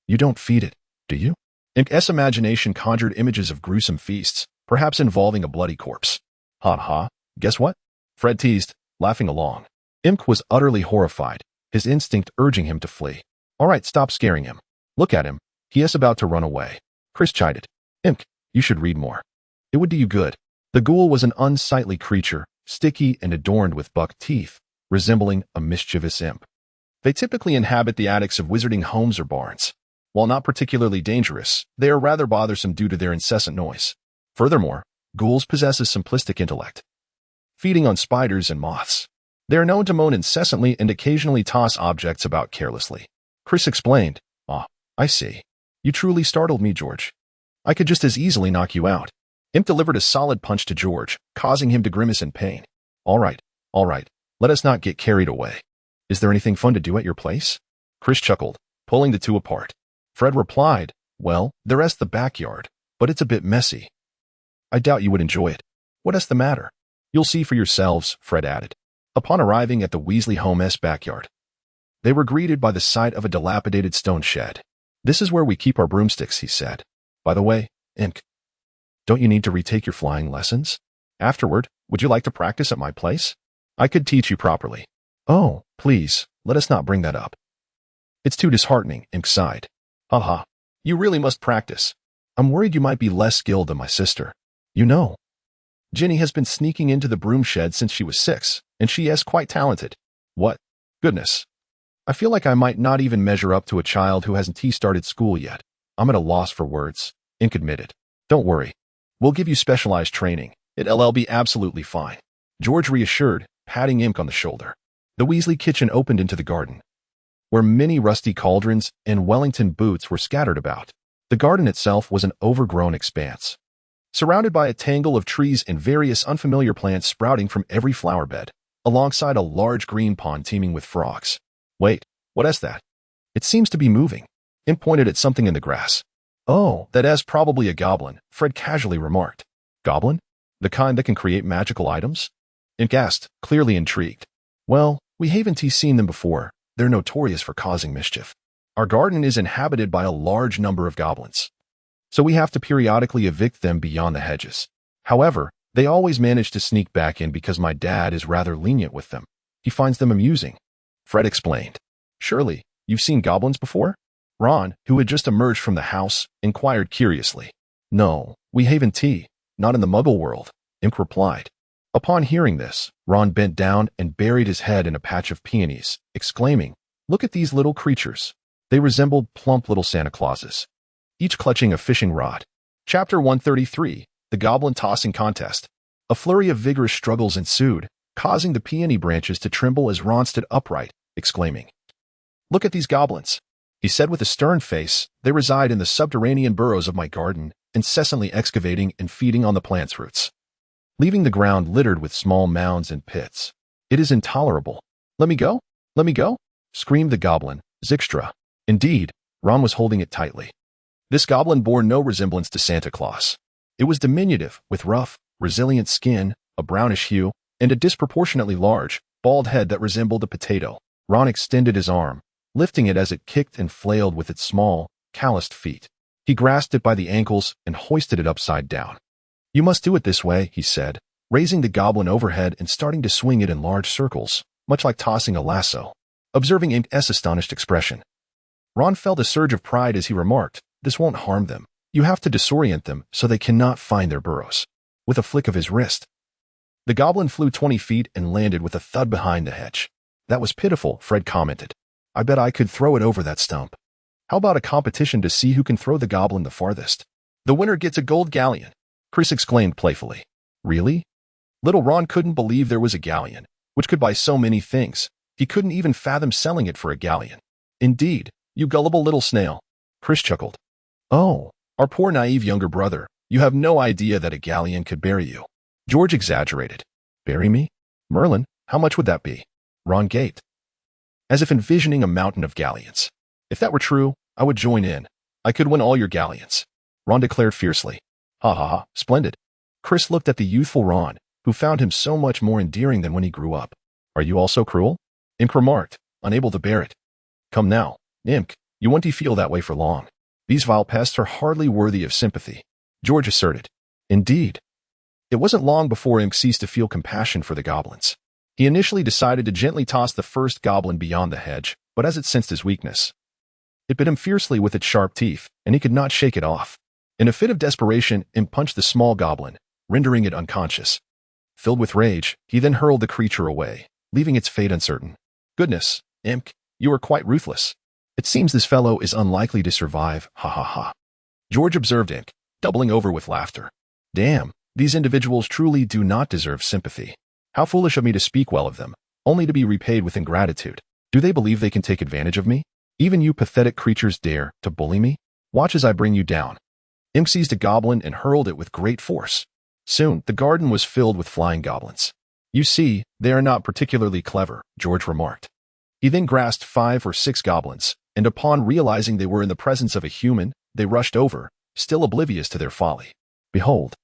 you don't feed it, do you? Imp's imagination conjured images of gruesome feasts, perhaps involving a bloody corpse. Ha ha, guess what? Fred teased, laughing along. Imp was utterly horrified, his instinct urging him to flee. All right, stop scaring him. Look at him. He is about to run away. Chris chided. Imp, you should read more. It would do you good. The ghoul was an unsightly creature, sticky and adorned with buck teeth, resembling a mischievous imp. They typically inhabit the attics of wizarding homes or barns. While not particularly dangerous, they are rather bothersome due to their incessant noise. Furthermore, ghouls possess a simplistic intellect, feeding on spiders and moths. They are known to moan incessantly and occasionally toss objects about carelessly. Chris explained. Ah, I see. You truly startled me, George. I could just as easily knock you out. Imp delivered a solid punch to George, causing him to grimace in pain. All right, let us not get carried away. Is there anything fun to do at your place? Chris chuckled, pulling the two apart. Fred replied, well, there's the backyard, but it's a bit messy. I doubt you would enjoy it. What is the matter? You'll see for yourselves, Fred added. Upon arriving at the Weasley home's backyard, they were greeted by the sight of a dilapidated stone shed. This is where we keep our broomsticks, he said. By the way, Imp, don't you need to retake your flying lessons? Afterward, would you like to practice at my place? I could teach you properly. Oh, please, let us not bring that up. It's too disheartening, Imp sighed. Haha, you really must practice. I'm worried you might be less skilled than my sister. You know, Ginny has been sneaking into the broom shed since she was 6, and she is quite talented. What? Goodness. I feel like I might not even measure up to a child who hasn't started school yet. I'm at a loss for words, Imp admitted. Don't worry. We'll give you specialized training. It'll be absolutely fine. George reassured, patting Imp on the shoulder. The Weasley kitchen opened into the garden, where many rusty cauldrons and Wellington boots were scattered about. The garden itself was an overgrown expanse, surrounded by a tangle of trees and various unfamiliar plants sprouting from every flower bed, alongside a large green pond teeming with frogs. Wait, what is that? It seems to be moving. Imp pointed at something in the grass. Oh, that is probably a goblin, Fred casually remarked. Goblin? The kind that can create magical items? Imp asked, clearly intrigued. Well, we haven't seen them before. They're notorious for causing mischief. Our garden is inhabited by a large number of goblins, so we have to periodically evict them beyond the hedges. However, they always manage to sneak back in because my dad is rather lenient with them. He finds them amusing. Fred explained. Surely, you've seen goblins before? Ron, who had just emerged from the house, inquired curiously. No, we haven't, not in the Muggle world, Imp replied. Upon hearing this, Ron bent down and buried his head in a patch of peonies, exclaiming, Look at these little creatures. They resembled plump little Santa Clauses, each clutching a fishing rod. Chapter 133, The Goblin Tossing Contest. A flurry of vigorous struggles ensued, causing the peony branches to tremble as Ron stood upright, exclaiming, "Look at these goblins," he said with a stern face. "They reside in the subterranean burrows of my garden, incessantly excavating and feeding on the plant's roots, leaving the ground littered with small mounds and pits. It is intolerable. Let me go? Let me go?" screamed the goblin, Zixtra. Indeed, Ron was holding it tightly. This goblin bore no resemblance to Santa Claus. It was diminutive, with rough, resilient skin, a brownish hue, and a disproportionately large, bald head that resembled a potato. Ron extended his arm, lifting it as it kicked and flailed with its small, calloused feet. He grasped it by the ankles and hoisted it upside down. "You must do it this way," he said, raising the goblin overhead and starting to swing it in large circles, much like tossing a lasso. Observing Ink's astonished expression, Ron felt a surge of pride as he remarked, "This won't harm them. You have to disorient them so they cannot find their burrows." With a flick of his wrist, the goblin flew 20 feet and landed with a thud behind the hedge. "That was pitiful," Fred commented. "I bet I could throw it over that stump. How about a competition to see who can throw the goblin the farthest? The winner gets a gold galleon," Chris exclaimed playfully. "Really?" Little Ron couldn't believe there was a galleon, which could buy so many things. He couldn't even fathom selling it for a galleon. "Indeed, you gullible little snail," Chris chuckled. "Oh, our poor naive younger brother, you have no idea that a galleon could bury you," George exaggerated. "Bury me? Merlin, how much would that be?" Ron gaped, as if envisioning a mountain of galleons. "If that were true, I would join in. I could win all your galleons," Ron declared fiercely. "Ha ha ha, splendid." Chris looked at the youthful Ron, who found him so much more endearing than when he grew up. "Are you also cruel?" Imk remarked, unable to bear it. "Come now, Imk, you won't feel that way for long. These vile pests are hardly worthy of sympathy," George asserted. Indeed. It wasn't long before Imk ceased to feel compassion for the goblins. He initially decided to gently toss the first goblin beyond the hedge, but as it sensed his weakness, it bit him fiercely with its sharp teeth, and he could not shake it off. In a fit of desperation, Imk punched the small goblin, rendering it unconscious. Filled with rage, he then hurled the creature away, leaving its fate uncertain. "Goodness, Imk, you are quite ruthless. It seems this fellow is unlikely to survive, ha ha ha." George observed Imk, doubling over with laughter. "Damn, these individuals truly do not deserve sympathy. How foolish of me to speak well of them, only to be repaid with ingratitude. Do they believe they can take advantage of me? Even you pathetic creatures dare to bully me? Watch as I bring you down." Imk seized a goblin and hurled it with great force. Soon, the garden was filled with flying goblins. "You see, they are not particularly clever," George remarked. He then grasped 5 or 6 goblins, and upon realizing they were in the presence of a human, they rushed over, still oblivious to their folly. Behold,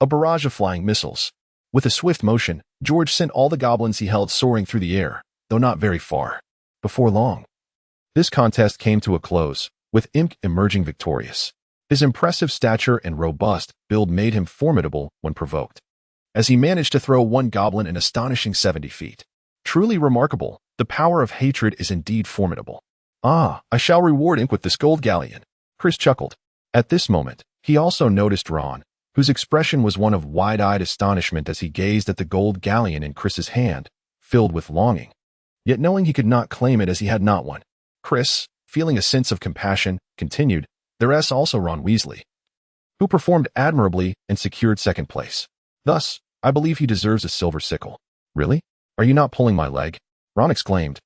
a barrage of flying missiles. With a swift motion, George sent all the goblins he held soaring through the air, though not very far. Before long, this contest came to a close, with Imk emerging victorious. His impressive stature and robust build made him formidable when provoked, as he managed to throw one goblin an astonishing 70 feet. Truly remarkable, the power of hatred is indeed formidable. "Ah, I shall reward Imk with this gold galleon," Chris chuckled. At this moment, he also noticed Ron, whose expression was one of wide-eyed astonishment as he gazed at the gold galleon in Chris's hand, filled with longing, yet knowing he could not claim it as he had not one. Chris, feeling a sense of compassion, continued, "There's also Ron Weasley, who performed admirably and secured second place. Thus, I believe he deserves a silver sickle." "Really? Are you not pulling my leg?" Ron exclaimed,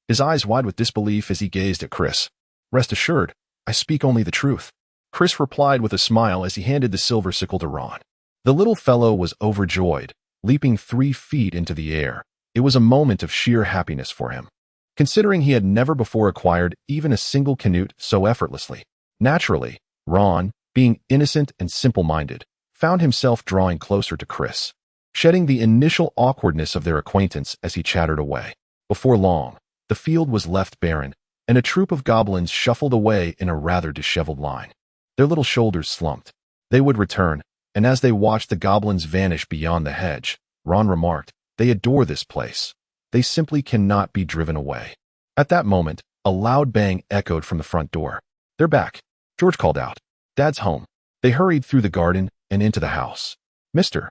his eyes wide with disbelief as he gazed at Chris. "Rest assured, I speak only the truth," Chris replied with a smile as he handed the silver sickle to Ron. The little fellow was overjoyed, leaping 3 feet into the air. It was a moment of sheer happiness for him, considering he had never before acquired even a single canute so effortlessly. Naturally, Ron, being innocent and simple-minded, found himself drawing closer to Chris, shedding the initial awkwardness of their acquaintance as he chattered away. Before long, the field was left barren, and a troop of goblins shuffled away in a rather disheveled line. Their little shoulders slumped. They would return, and as they watched the goblins vanish beyond the hedge, Ron remarked, "They adore this place. They simply cannot be driven away." At that moment, a loud bang echoed from the front door. "They're back," George called out. "Dad's home." They hurried through the garden and into the house. Mr.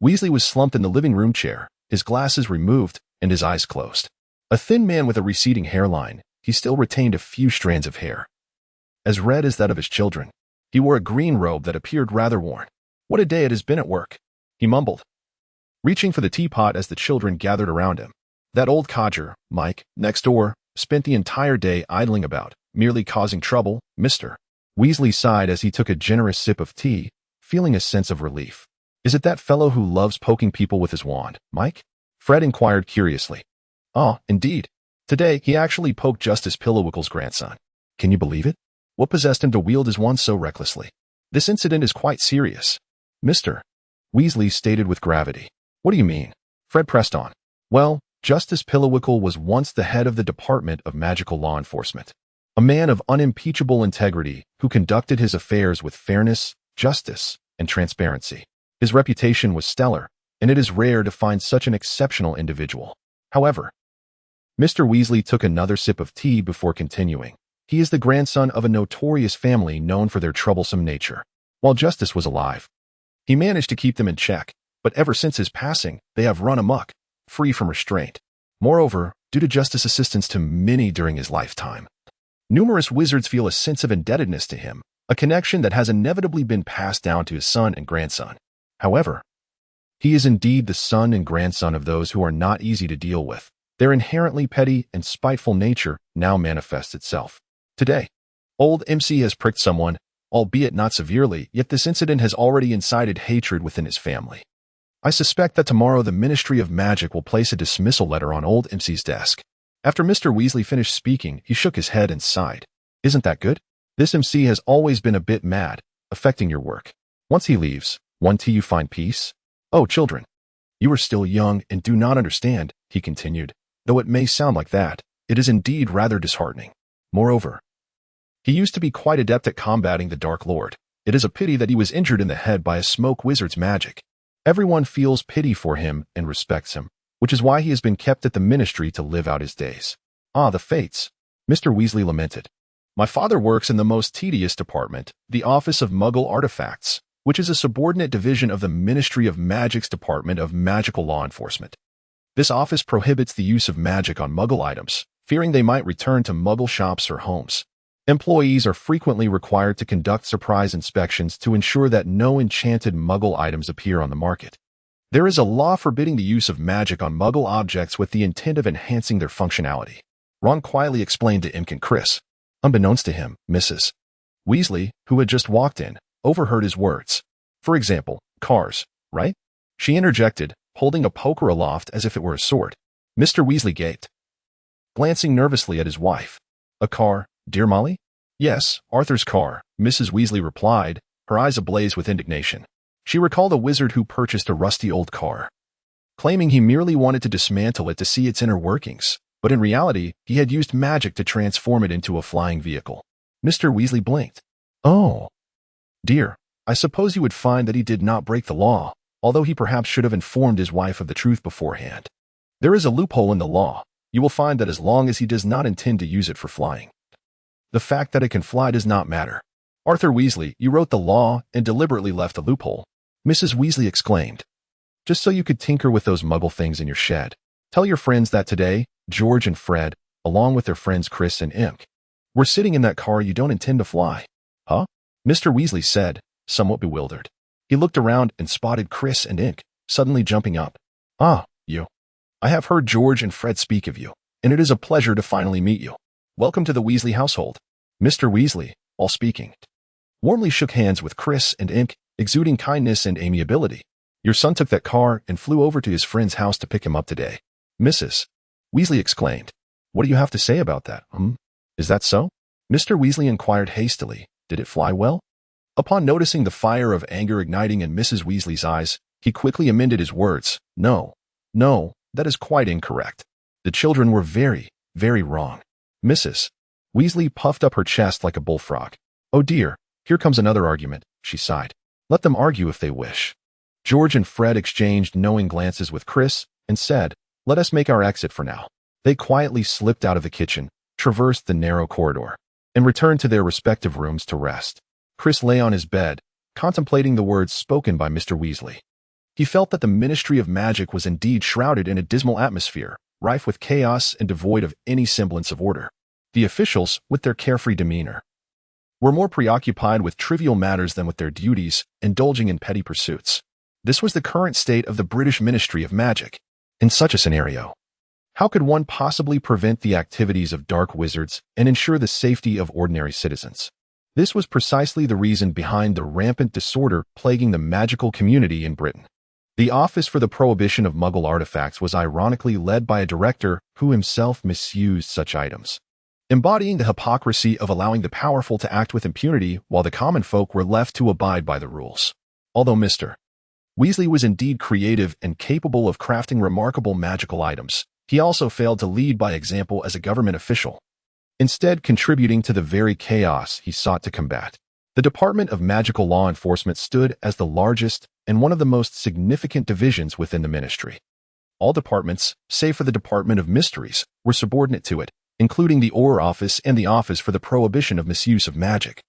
Weasley was slumped in the living room chair, his glasses removed and his eyes closed. A thin man with a receding hairline, he still retained a few strands of hair, as red as that of his children. He wore a green robe that appeared rather worn. "What a day it has been at work," he mumbled, reaching for the teapot as the children gathered around him. That old codger, Mike, next door, spent the entire day idling about, merely causing trouble, Mr. Weasley sighed as he took a generous sip of tea, feeling a sense of relief. Is it that fellow who loves poking people with his wand, Mike? Fred inquired curiously. Oh, indeed. Today, he actually poked Justice Pillowickel's grandson. Can you believe it? What possessed him to wield his wand so recklessly? This incident is quite serious. Mr. Weasley stated with gravity. What do you mean? Fred pressed on. Well, Justice Pillowickel was once the head of the Department of Magical Law Enforcement. A man of unimpeachable integrity who conducted his affairs with fairness, justice, and transparency. His reputation was stellar, and it is rare to find such an exceptional individual. However, Mr. Weasley took another sip of tea before continuing. He is the grandson of a notorious family known for their troublesome nature. While Justice was alive, he managed to keep them in check, but ever since his passing, they have run amok, free from restraint. Moreover, due to Justice's assistance to many during his lifetime, numerous wizards feel a sense of indebtedness to him, a connection that has inevitably been passed down to his son and grandson. However, he is indeed the son and grandson of those who are not easy to deal with. Their inherently petty and spiteful nature now manifests itself. Today, old MC has pricked someone, albeit not severely, yet this incident has already incited hatred within his family. I suspect that tomorrow the Ministry of Magic will place a dismissal letter on old MC's desk. After Mr. Weasley finished speaking, he shook his head and sighed. Isn't that good? This MC has always been a bit mad, affecting your work. Once he leaves, won't you find peace? Oh, children, you are still young and do not understand, he continued. Though it may sound like that, it is indeed rather disheartening. Moreover, he used to be quite adept at combating the Dark Lord. It is a pity that he was injured in the head by a smoke wizard's magic. Everyone feels pity for him and respects him, which is why he has been kept at the ministry to live out his days. Ah, the fates, Mr. Weasley lamented. My father works in the most tedious department, the Office of Muggle Artifacts, which is a subordinate division of the Ministry of Magic's Department of Magical Law Enforcement. This office prohibits the use of magic on Muggle items, fearing they might return to Muggle shops or homes. Employees are frequently required to conduct surprise inspections to ensure that no enchanted Muggle items appear on the market. There is a law forbidding the use of magic on Muggle objects with the intent of enhancing their functionality. Ron quietly explained to Imp and Chris. Unbeknownst to him, Mrs. Weasley, who had just walked in, overheard his words. For example, cars, right? She interjected, holding a poker aloft as if it were a sword. Mr. Weasley gaped, glancing nervously at his wife. A car, dear Molly? Yes, Arthur's car, Mrs. Weasley replied, her eyes ablaze with indignation. She recalled a wizard who purchased a rusty old car, claiming he merely wanted to dismantle it to see its inner workings, but in reality, he had used magic to transform it into a flying vehicle. Mr. Weasley blinked. Oh, dear, I suppose you would find that he did not break the law, although he perhaps should have informed his wife of the truth beforehand. There is a loophole in the law. You will find that as long as he does not intend to use it for flying, the fact that it can fly does not matter. Arthur Weasley, you wrote the law and deliberately left the loophole, Mrs. Weasley exclaimed. Just so you could tinker with those Muggle things in your shed. Tell your friends that today, George and Fred, along with their friends Chris and Imp, were sitting in that car you don't intend to fly. Huh? Mr. Weasley said, somewhat bewildered. He looked around and spotted Chris and Imp, suddenly jumping up. Ah, you. I have heard George and Fred speak of you, and it is a pleasure to finally meet you. Welcome to the Weasley household. Mr. Weasley, all speaking, warmly shook hands with Chris and Imp, exuding kindness and amiability. Your son took that car and flew over to his friend's house to pick him up today. Mrs. Weasley exclaimed. What do you have to say about that, Is that so? Mr. Weasley inquired hastily. Did it fly well? Upon noticing the fire of anger igniting in Mrs. Weasley's eyes, he quickly amended his words. No, that is quite incorrect. The children were very, very wrong. Mrs. Weasley puffed up her chest like a bullfrog. Oh dear, here comes another argument, she sighed. Let them argue if they wish. George and Fred exchanged knowing glances with Chris and said, let us make our exit for now. They quietly slipped out of the kitchen, traversed the narrow corridor, and returned to their respective rooms to rest. Chris lay on his bed, contemplating the words spoken by Mr. Weasley. He felt that the Ministry of Magic was indeed shrouded in a dismal atmosphere, rife with chaos and devoid of any semblance of order. The officials, with their carefree demeanor, were more preoccupied with trivial matters than with their duties, indulging in petty pursuits. This was the current state of the British Ministry of Magic. In such a scenario, how could one possibly prevent the activities of dark wizards and ensure the safety of ordinary citizens? This was precisely the reason behind the rampant disorder plaguing the magical community in Britain. The Office for the Prohibition of Muggle Artifacts was ironically led by a director who himself misused such items, embodying the hypocrisy of allowing the powerful to act with impunity while the common folk were left to abide by the rules. Although Mr. Weasley was indeed creative and capable of crafting remarkable magical items, he also failed to lead by example as a government official, instead contributing to the very chaos he sought to combat. The Department of Magical Law Enforcement stood as the largest and one of the most significant divisions within the ministry. All departments, save for the Department of Mysteries, were subordinate to it, including the Auror Office and the Office for the Prohibition of Misuse of Magic,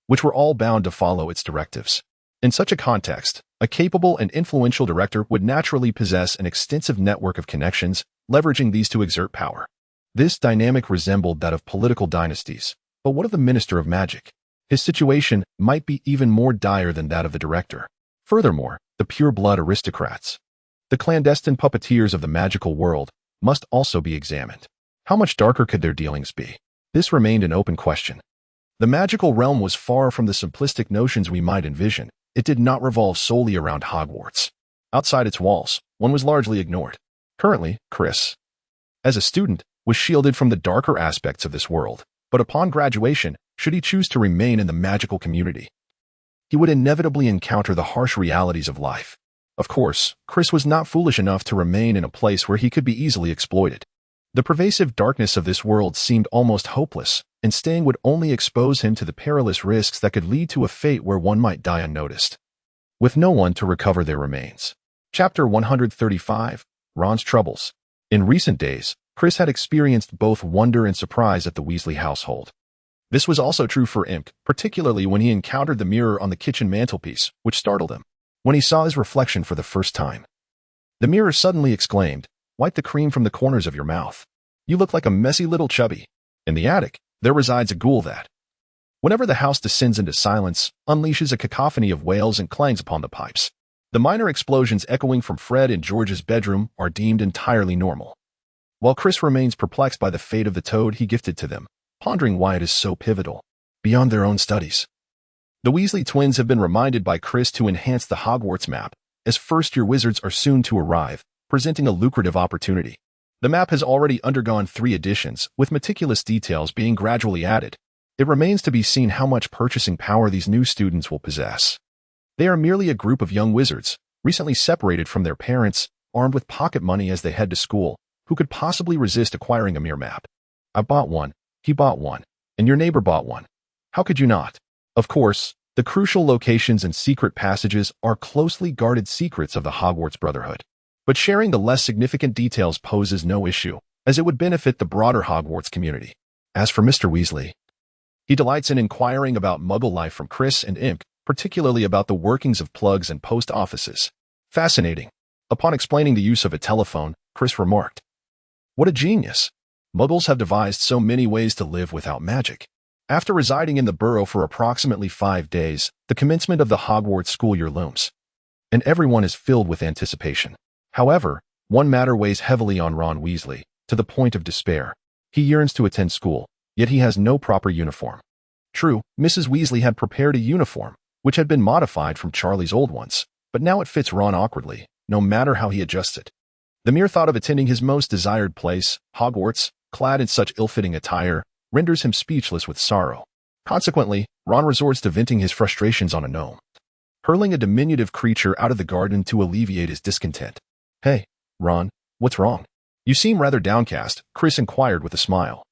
which were all bound to follow its directives. In such a context, a capable and influential director would naturally possess an extensive network of connections, leveraging these to exert power. This dynamic resembled that of political dynasties, but what of the Minister of Magic? His situation might be even more dire than that of the director. Furthermore, the pure-blood aristocrats, the clandestine puppeteers of the magical world, must also be examined. How much darker could their dealings be? This remained an open question. The magical realm was far from the simplistic notions we might envision. It did not revolve solely around Hogwarts. Outside its walls, one was largely ignored. Currently, Chris, as a student, was shielded from the darker aspects of this world, but upon graduation, should he choose to remain in the magical community, he would inevitably encounter the harsh realities of life. Of course, Chris was not foolish enough to remain in a place where he could be easily exploited. The pervasive darkness of this world seemed almost hopeless, and staying would only expose him to the perilous risks that could lead to a fate where one might die unnoticed, with no one to recover their remains. Chapter 135, Ron's Troubles. In recent days, Chris had experienced both wonder and surprise at the Weasley household. This was also true for Imp, particularly when he encountered the mirror on the kitchen mantelpiece, which startled him. When he saw his reflection for the first time, the mirror suddenly exclaimed, "Wipe the cream from the corners of your mouth. You look like a messy little chubby." In the attic, there resides a ghoul that, whenever the house descends into silence, unleashes a cacophony of wails and clangs upon the pipes. The minor explosions echoing from Fred and George's bedroom are deemed entirely normal, while Chris remains perplexed by the fate of the toad he gifted to them, pondering why it is so pivotal, beyond their own studies. The Weasley twins have been reminded by Chris to enhance the Hogwarts map, as first-year wizards are soon to arrive, presenting a lucrative opportunity. The map has already undergone 3 editions, with meticulous details being gradually added. It remains to be seen how much purchasing power these new students will possess. They are merely a group of young wizards, recently separated from their parents, armed with pocket money as they head to school. Who could possibly resist acquiring a mirror map? I bought one, he bought one, and your neighbor bought one. How could you not? Of course, the crucial locations and secret passages are closely guarded secrets of the Hogwarts Brotherhood. But sharing the less significant details poses no issue, as it would benefit the broader Hogwarts community. As for Mr. Weasley, he delights in inquiring about Muggle life from Chris and Imp, particularly about the workings of plugs and post offices. Fascinating. Upon explaining the use of a telephone, Chris remarked, "What a genius! Muggles have devised so many ways to live without magic." After residing in the Burrow for approximately 5 days, the commencement of the Hogwarts school year looms, and everyone is filled with anticipation. However, one matter weighs heavily on Ron Weasley, to the point of despair. He yearns to attend school, yet he has no proper uniform. True, Mrs. Weasley had prepared a uniform, which had been modified from Charlie's old ones, but now it fits Ron awkwardly, no matter how he adjusts it. The mere thought of attending his most desired place, Hogwarts, clad in such ill-fitting attire, renders him speechless with sorrow. Consequently, Ron resorts to venting his frustrations on a gnome, hurling a diminutive creature out of the garden to alleviate his discontent. "Hey, Ron, what's wrong? You seem rather downcast," Chris inquired with a smile,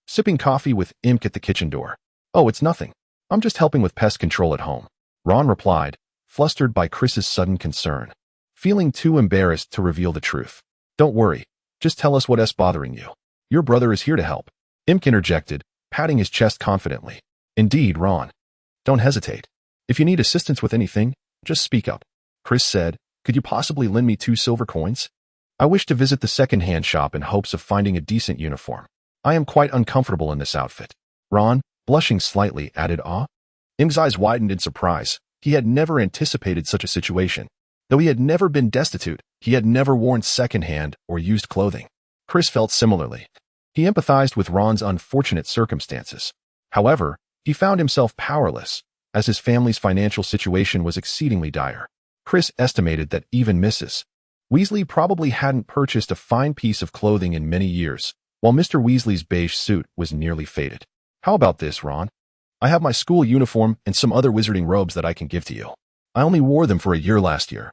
sipping coffee with Imp at the kitchen door. "Oh, it's nothing. I'm just helping with pest control at home," Ron replied, flustered by Chris's sudden concern, feeling too embarrassed to reveal the truth. "Don't worry. Just tell us what's bothering you. Your brother is here to help," Imp interjected, patting his chest confidently. "Indeed, Ron. Don't hesitate. If you need assistance with anything, just speak up," Chris said. "Could you possibly lend me 2 silver coins? I wish to visit the second-hand shop in hopes of finding a decent uniform. I am quite uncomfortable in this outfit." Ron, blushing slightly, added, "Ah?" Imp's eyes widened in surprise. He had never anticipated such a situation. Though he had never been destitute, he had never worn second-hand or used clothing. Chris felt similarly. He empathized with Ron's unfortunate circumstances. However, he found himself powerless, as his family's financial situation was exceedingly dire. Chris estimated that even Mrs. Weasley probably hadn't purchased a fine piece of clothing in many years, while Mr. Weasley's beige suit was nearly faded. How about this, Ron? I have my school uniform and some other wizarding robes that I can give to you. I only wore them for a year last year,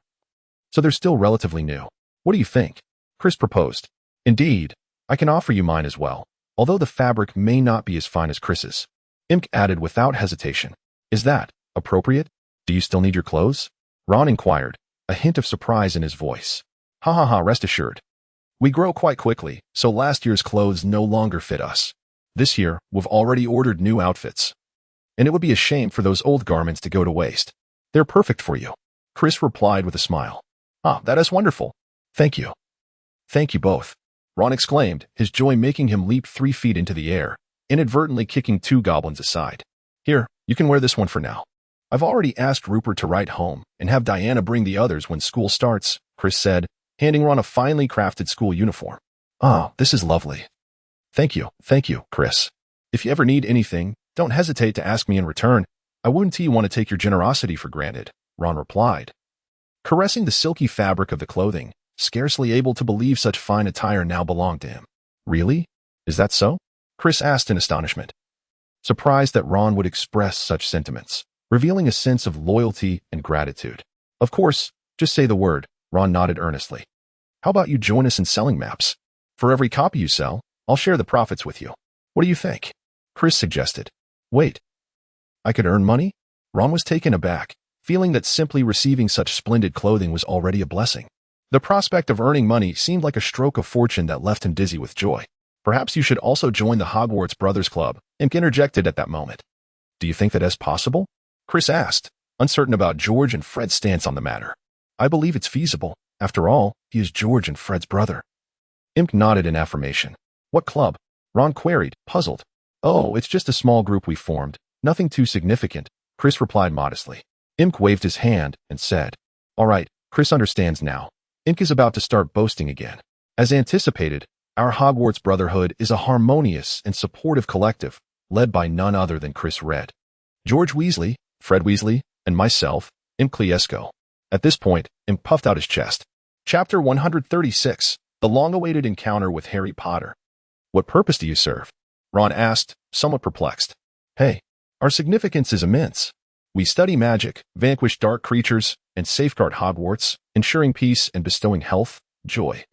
so they're still relatively new. What do you think? Chris proposed. Indeed, I can offer you mine as well, although the fabric may not be as fine as Chris's. Imk added without hesitation. Is that appropriate? Do you still need your clothes? Ron inquired, a hint of surprise in his voice. Ha ha ha, rest assured. We grow quite quickly, so last year's clothes no longer fit us. This year, we've already ordered new outfits. And it would be a shame for those old garments to go to waste. They're perfect for you. Chris replied with a smile. Ah, that is wonderful. Thank you. Thank you both. Ron exclaimed, his joy making him leap 3 feet into the air, inadvertently kicking 2 goblins aside. Here, you can wear this one for now. I've already asked Rupert to write home and have Diana bring the others when school starts, Chris said, handing Ron a finely crafted school uniform. Ah, this is lovely. Thank you, Chris. If you ever need anything, don't hesitate to ask me in return. I wouldn't want to take your generosity for granted, Ron replied, caressing the silky fabric of the clothing, scarcely able to believe such fine attire now belonged to him. Really? Is that so? Chris asked in astonishment, surprised that Ron would express such sentiments, revealing a sense of loyalty and gratitude. Of course, just say the word, Ron nodded earnestly. How about you join us in selling maps? For every copy you sell, I'll share the profits with you. What do you think? Chris suggested. Wait. I could earn money? Ron was taken aback, feeling that simply receiving such splendid clothing was already a blessing. The prospect of earning money seemed like a stroke of fortune that left him dizzy with joy. Perhaps you should also join the Hogwarts Brothers Club, Imk interjected at that moment. Do you think that is possible? Chris asked, uncertain about George and Fred's stance on the matter. I believe it's feasible. After all, he is George and Fred's brother. Imk nodded in affirmation. What club? Ron queried, puzzled. Oh, it's just a small group we formed. Nothing too significant, Chris replied modestly. Imk waved his hand and said, All right, Chris understands now. Imk is about to start boasting again. As anticipated, our Hogwarts Brotherhood is a harmonious and supportive collective, led by none other than Chris Red, George Weasley, Fred Weasley, and myself, Imk Kliesco. At this point, Imk puffed out his chest. Chapter 136, The Long-Awaited Encounter with Harry Potter. What purpose do you serve? Ron asked, somewhat perplexed. Hey, our significance is immense. We study magic, vanquish dark creatures, and safeguard Hogwarts, ensuring peace and bestowing health, joy,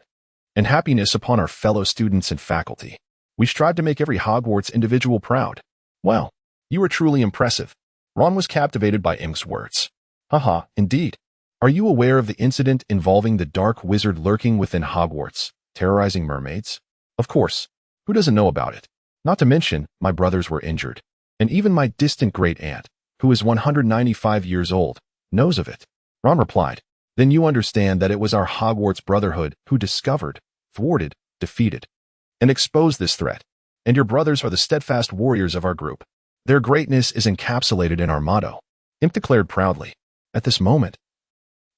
and happiness upon our fellow students and faculty. We strive to make every Hogwarts individual proud. Well, you are truly impressive. Ron was captivated by Imk's words. Haha, indeed. Are you aware of the incident involving the dark wizard lurking within Hogwarts, terrorizing mermaids? Of course. Who doesn't know about it? Not to mention, my brothers were injured. And even my distant great-aunt, who is 195 years old, knows of it. Ron replied. Then you understand that it was our Hogwarts Brotherhood who discovered, thwarted, defeated, and exposed this threat. And your brothers are the steadfast warriors of our group. Their greatness is encapsulated in our motto, Imk declared proudly. At this moment,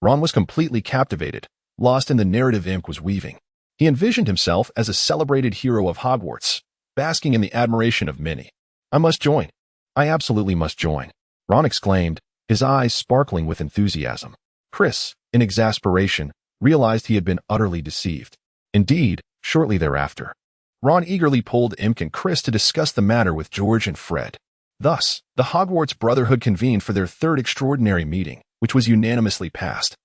Ron was completely captivated, lost in the narrative Imk was weaving. He envisioned himself as a celebrated hero of Hogwarts, basking in the admiration of many. I must join. I absolutely must join, Ron exclaimed, his eyes sparkling with enthusiasm. Chris, in exasperation, realized he had been utterly deceived. Indeed, shortly thereafter, Ron eagerly pulled Imk and Chris to discuss the matter with George and Fred. Thus, the Hogwarts Brotherhood convened for their third extraordinary meeting, which was unanimously passed,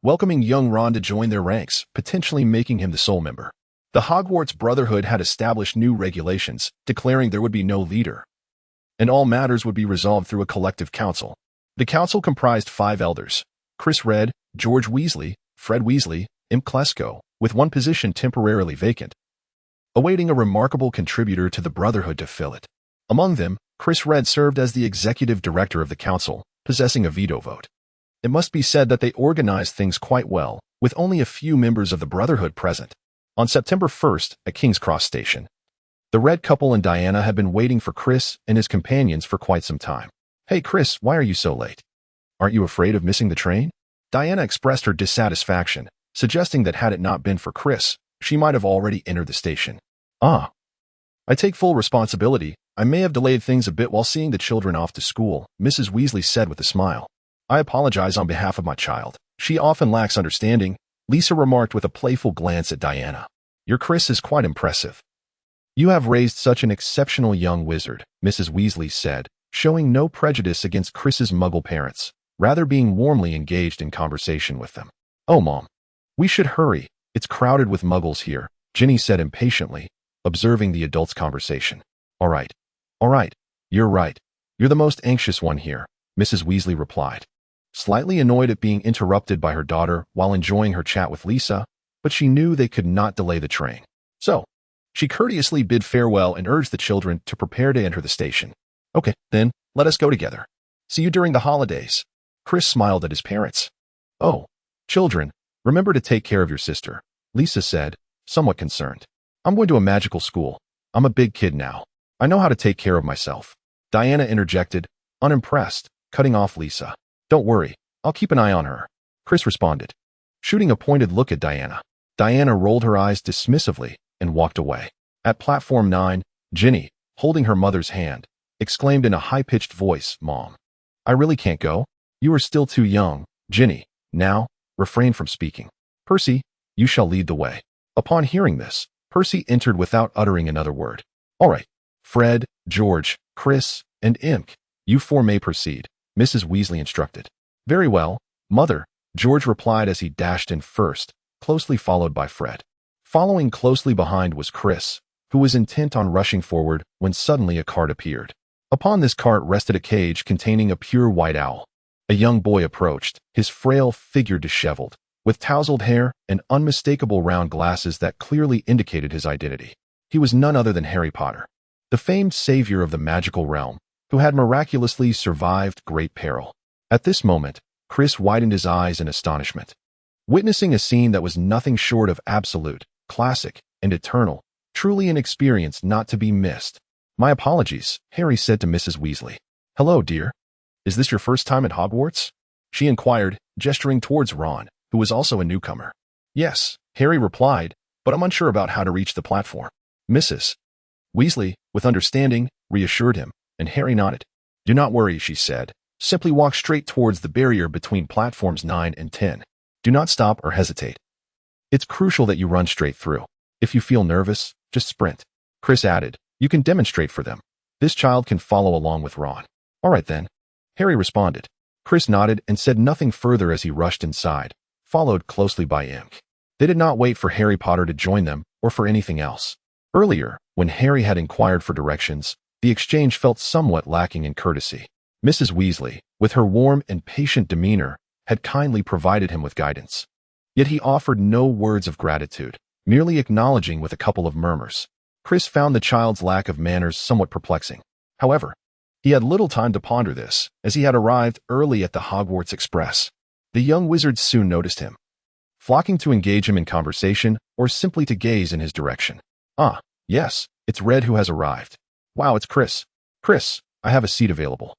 welcoming young Ron to join their ranks, potentially making him the sole member. The Hogwarts Brotherhood had established new regulations, declaring there would be no leader, and all matters would be resolved through a collective council. The council comprised 5 elders, Chris Red, George Weasley, Fred Weasley, Imk Kliesco, with one position temporarily vacant, awaiting a remarkable contributor to the Brotherhood to fill it. Among them, Chris Red served as the executive director of the council, possessing a veto vote. It must be said that they organized things quite well, with only a few members of the Brotherhood present. On September 1st, at King's Cross Station, the Red couple and Diana had been waiting for Chris and his companions for quite some time. Hey Chris, why are you so late? Aren't you afraid of missing the train? Diana expressed her dissatisfaction, suggesting that had it not been for Chris, she might have already entered the station. Ah. I take full responsibility. I may have delayed things a bit while seeing the children off to school, Mrs. Weasley said with a smile. I apologize on behalf of my child. She often lacks understanding, Lisa remarked with a playful glance at Diana. Your Chris is quite impressive. You have raised such an exceptional young wizard, Mrs. Weasley said, showing no prejudice against Chris's muggle parents, rather being warmly engaged in conversation with them. Oh, Mom. We should hurry. It's crowded with muggles here, Ginny said impatiently, observing the adults' conversation. All right. You're right. You're the most anxious one here, Mrs. Weasley replied. Slightly annoyed at being interrupted by her daughter while enjoying her chat with Lisa, but she knew they could not delay the train. So, she courteously bid farewell and urged the children to prepare to enter the station. Okay, then, let us go together. See you during the holidays. Chris smiled at his parents. Oh, children, remember to take care of your sister, Lisa said, somewhat concerned. I'm going to a magical school. I'm a big kid now. I know how to take care of myself. Diana interjected, unimpressed, cutting off Lisa. Don't worry, I'll keep an eye on her, Chris responded, shooting a pointed look at Diana. Diana rolled her eyes dismissively and walked away. At platform 9, Ginny, holding her mother's hand, exclaimed in a high-pitched voice, Mom, I really can't go. You are still too young, Ginny. Now, refrain from speaking. Percy, you shall lead the way. Upon hearing this, Percy entered without uttering another word. All right, Fred, George, Chris, and Imk, you four may proceed, Mrs. Weasley instructed. Very well, Mother, George replied as he dashed in first, closely followed by Fred. Following closely behind was Chris, who was intent on rushing forward when suddenly a cart appeared. Upon this cart rested a cage containing a pure white owl. A young boy approached, his frail figure disheveled, with tousled hair and unmistakable round glasses that clearly indicated his identity. He was none other than Harry Potter, the famed savior of the magical realm, who had miraculously survived great peril. At this moment, Chris widened his eyes in astonishment, witnessing a scene that was nothing short of absolute, classic, and eternal, truly an experience not to be missed. My apologies, Harry said to Mrs. Weasley. Hello, dear. Is this your first time at Hogwarts? She inquired, gesturing towards Ron, who was also a newcomer. Yes, Harry replied, but I'm unsure about how to reach the platform. Mrs. Weasley, with understanding, reassured him, and Harry nodded. Do not worry, she said. Simply walk straight towards the barrier between platforms 9 and 10. Do not stop or hesitate. It's crucial that you run straight through. If you feel nervous, just sprint. Chris added, you can demonstrate for them. This child can follow along with Ron. All right then. Harry responded. Chris nodded and said nothing further as he rushed inside, followed closely by Imk. They did not wait for Harry Potter to join them or for anything else. Earlier, when Harry had inquired for directions, the exchange felt somewhat lacking in courtesy. Mrs. Weasley, with her warm and patient demeanor, had kindly provided him with guidance. Yet he offered no words of gratitude, merely acknowledging with a couple of murmurs. Chris found the child's lack of manners somewhat perplexing. However, he had little time to ponder this, as he had arrived early at the Hogwarts Express. The young wizard soon noticed him, flocking to engage him in conversation or simply to gaze in his direction. Ah, yes, it's Red who has arrived. Wow, it's Chris. Chris, I have a seat available.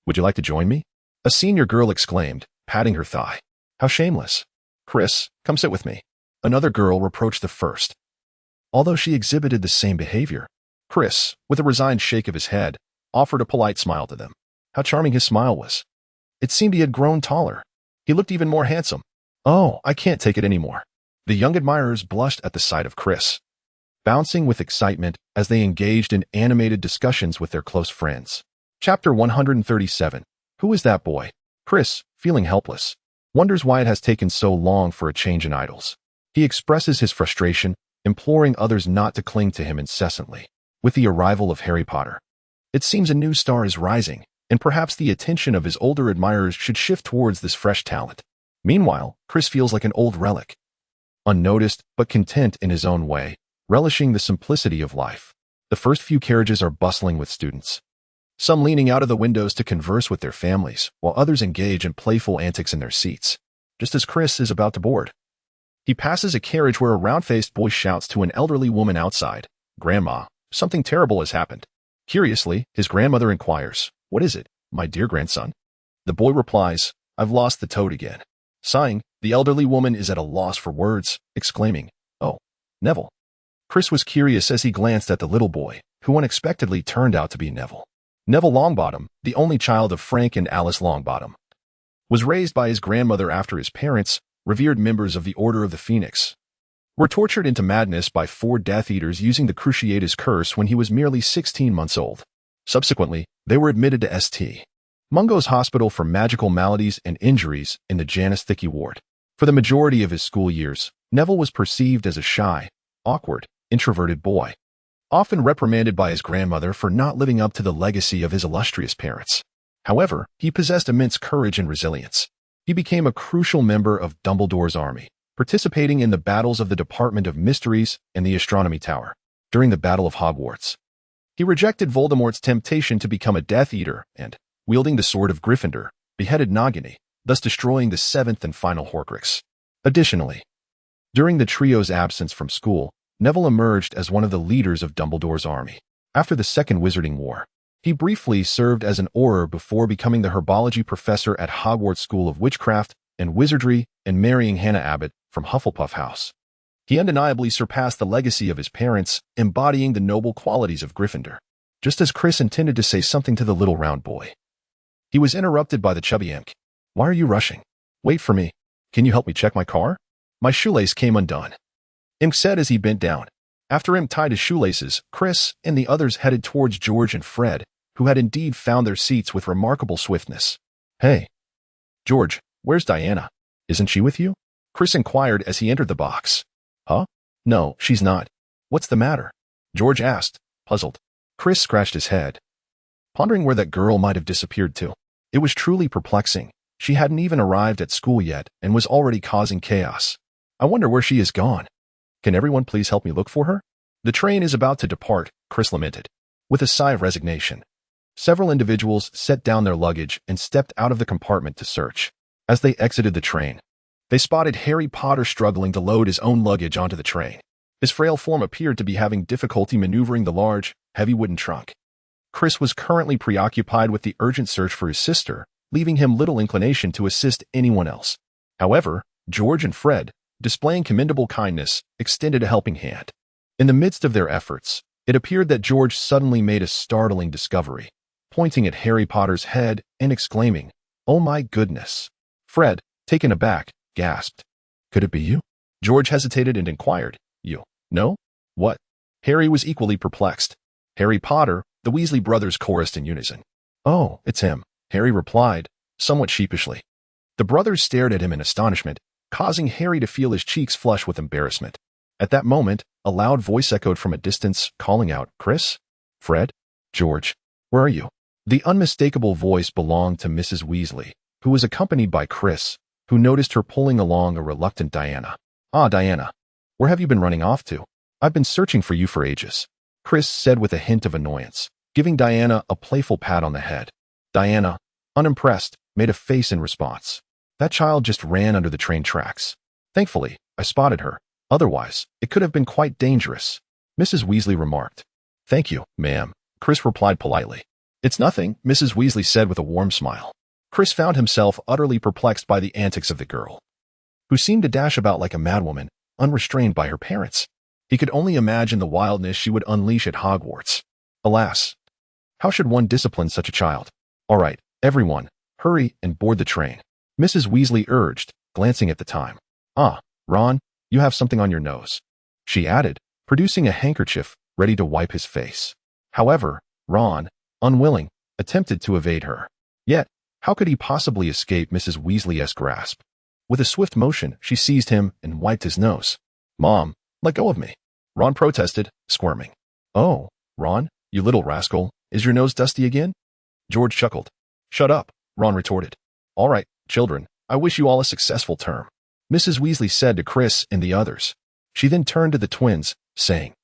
Would you like to join me? A senior girl exclaimed, patting her thigh. How shameless. Chris, come sit with me. Another girl reproached the first. Although she exhibited the same behavior, Chris, with a resigned shake of his head, offered a polite smile to them. How charming his smile was. It seemed he had grown taller. He looked even more handsome. Oh, I can't take it anymore. The young admirers blushed at the sight of Chris, bouncing with excitement as they engaged in animated discussions with their close friends. Chapter 137. Who is that boy? Chris, feeling helpless, wonders why it has taken so long for a change in idols. He expresses his frustration, imploring others not to cling to him incessantly. With the arrival of Harry Potter, it seems a new star is rising, and perhaps the attention of his older admirers should shift towards this fresh talent. Meanwhile, Chris feels like an old relic, unnoticed but content in his own way, relishing the simplicity of life. The first few carriages are bustling with students, some leaning out of the windows to converse with their families, while others engage in playful antics in their seats, just as Chris is about to board. He passes a carriage where a round-faced boy shouts to an elderly woman outside, "Grandma, something terrible has happened." Curiously, his grandmother inquires, "What is it, my dear grandson?" The boy replies, "I've lost the toad again." Sighing, the elderly woman is at a loss for words, exclaiming, "Oh, Neville." Chris was curious as he glanced at the little boy, who unexpectedly turned out to be Neville. Neville Longbottom, the only child of Frank and Alice Longbottom, was raised by his grandmother after his parents, revered members of the Order of the Phoenix, were tortured into madness by 4 Death Eaters using the Cruciatus Curse when he was merely 16 months old. Subsequently, they were admitted to St. Mungo's Hospital for Magical Maladies and Injuries in the Janus Thickey ward. For the majority of his school years, Neville was perceived as a shy, awkward, introverted boy, often reprimanded by his grandmother for not living up to the legacy of his illustrious parents. However, he possessed immense courage and resilience. He became a crucial member of Dumbledore's army, participating in the battles of the Department of Mysteries and the Astronomy Tower. During the Battle of Hogwarts, he rejected Voldemort's temptation to become a Death Eater and, wielding the sword of Gryffindor, beheaded Nagini, thus destroying the 7th and final Horcrux. Additionally, during the trio's absence from school, Neville emerged as one of the leaders of Dumbledore's army. After the Second Wizarding War, he briefly served as an Auror before becoming the herbology professor at Hogwarts School of Witchcraft and Wizardry and marrying Hannah Abbott from Hufflepuff House. He undeniably surpassed the legacy of his parents, embodying the noble qualities of Gryffindor. Just as Chris intended to say something to the little round boy, he was interrupted by the chubby imp. "Why are you rushing? Wait for me. Can you help me check my car? My shoelace came undone," Imp said as he bent down. After Imp tied his shoelaces, Chris and the others headed towards George and Fred, who had indeed found their seats with remarkable swiftness. "Hey, George, where's Diana? Isn't she with you?" Chris inquired as he entered the box. "Huh? No, she's not. What's the matter?" George asked, puzzled. Chris scratched his head, pondering where that girl might have disappeared to. It was truly perplexing. She hadn't even arrived at school yet and was already causing chaos. "I wonder where she is gone. Can everyone please help me look for her?" "The train is about to depart," Chris lamented, with a sigh of resignation. Several individuals set down their luggage and stepped out of the compartment to search. As they exited the train, they spotted Harry Potter struggling to load his own luggage onto the train. His frail form appeared to be having difficulty maneuvering the large, heavy wooden trunk. Chris was currently preoccupied with the urgent search for his sister, leaving him little inclination to assist anyone else. However, George and Fred, displaying commendable kindness, extended a helping hand. In the midst of their efforts, it appeared that George suddenly made a startling discovery, pointing at Harry Potter's head and exclaiming, "Oh my goodness." Fred, taken aback, gasped, "Could it be you?" George hesitated and inquired, "You? No? What?" Harry was equally perplexed. "Harry Potter," the Weasley brothers chorused in unison. "Oh, it's him," Harry replied, somewhat sheepishly. The brothers stared at him in astonishment, causing Harry to feel his cheeks flush with embarrassment. At that moment, a loud voice echoed from a distance, calling out, "Chris? Fred? George? Where are you?" The unmistakable voice belonged to Mrs. Weasley, who was accompanied by Chris, who noticed her pulling along a reluctant Diana. "Ah, Diana, where have you been running off to? I've been searching for you for ages," Chris said with a hint of annoyance, giving Diana a playful pat on the head. Diana, unimpressed, made a face in response. "That child just ran under the train tracks. Thankfully, I spotted her. Otherwise, it could have been quite dangerous," Mrs. Weasley remarked. "Thank you, ma'am," Chris replied politely. "It's nothing," Mrs. Weasley said with a warm smile. Chris found himself utterly perplexed by the antics of the girl, who seemed to dash about like a madwoman, unrestrained by her parents. He could only imagine the wildness she would unleash at Hogwarts. Alas, how should one discipline such a child? "All right, everyone, hurry and board the train," Mrs. Weasley urged, glancing at the time. "Ah, Ron, you have something on your nose," she added, producing a handkerchief, ready to wipe his face. However, Ron, unwilling, attempted to evade her. Yet, how could he possibly escape Mrs. Weasley's grasp? With a swift motion, she seized him and wiped his nose. "Mom, let go of me," Ron protested, squirming. "Oh, Ron, you little rascal, is your nose dusty again?" George chuckled. "Shut up," Ron retorted. "All right, children, I wish you all a successful term," Mrs. Weasley said to Chris and the others. She then turned to the twins, saying,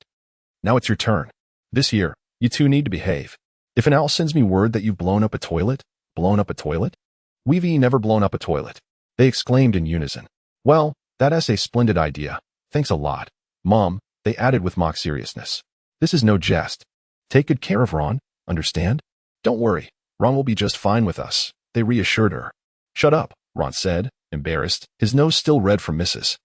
"Now it's your turn. This year, you two need to behave. If an owl sends me word that you've blown up a toilet, we've never blown up a toilet," they exclaimed in unison. "Well, that's a splendid idea. Thanks a lot, Mom," they added with mock seriousness. "This is no jest. Take good care of Ron, understand?" "Don't worry, Ron will be just fine with us," they reassured her. "Shut up," Ron said, embarrassed, his nose still red from Mrs.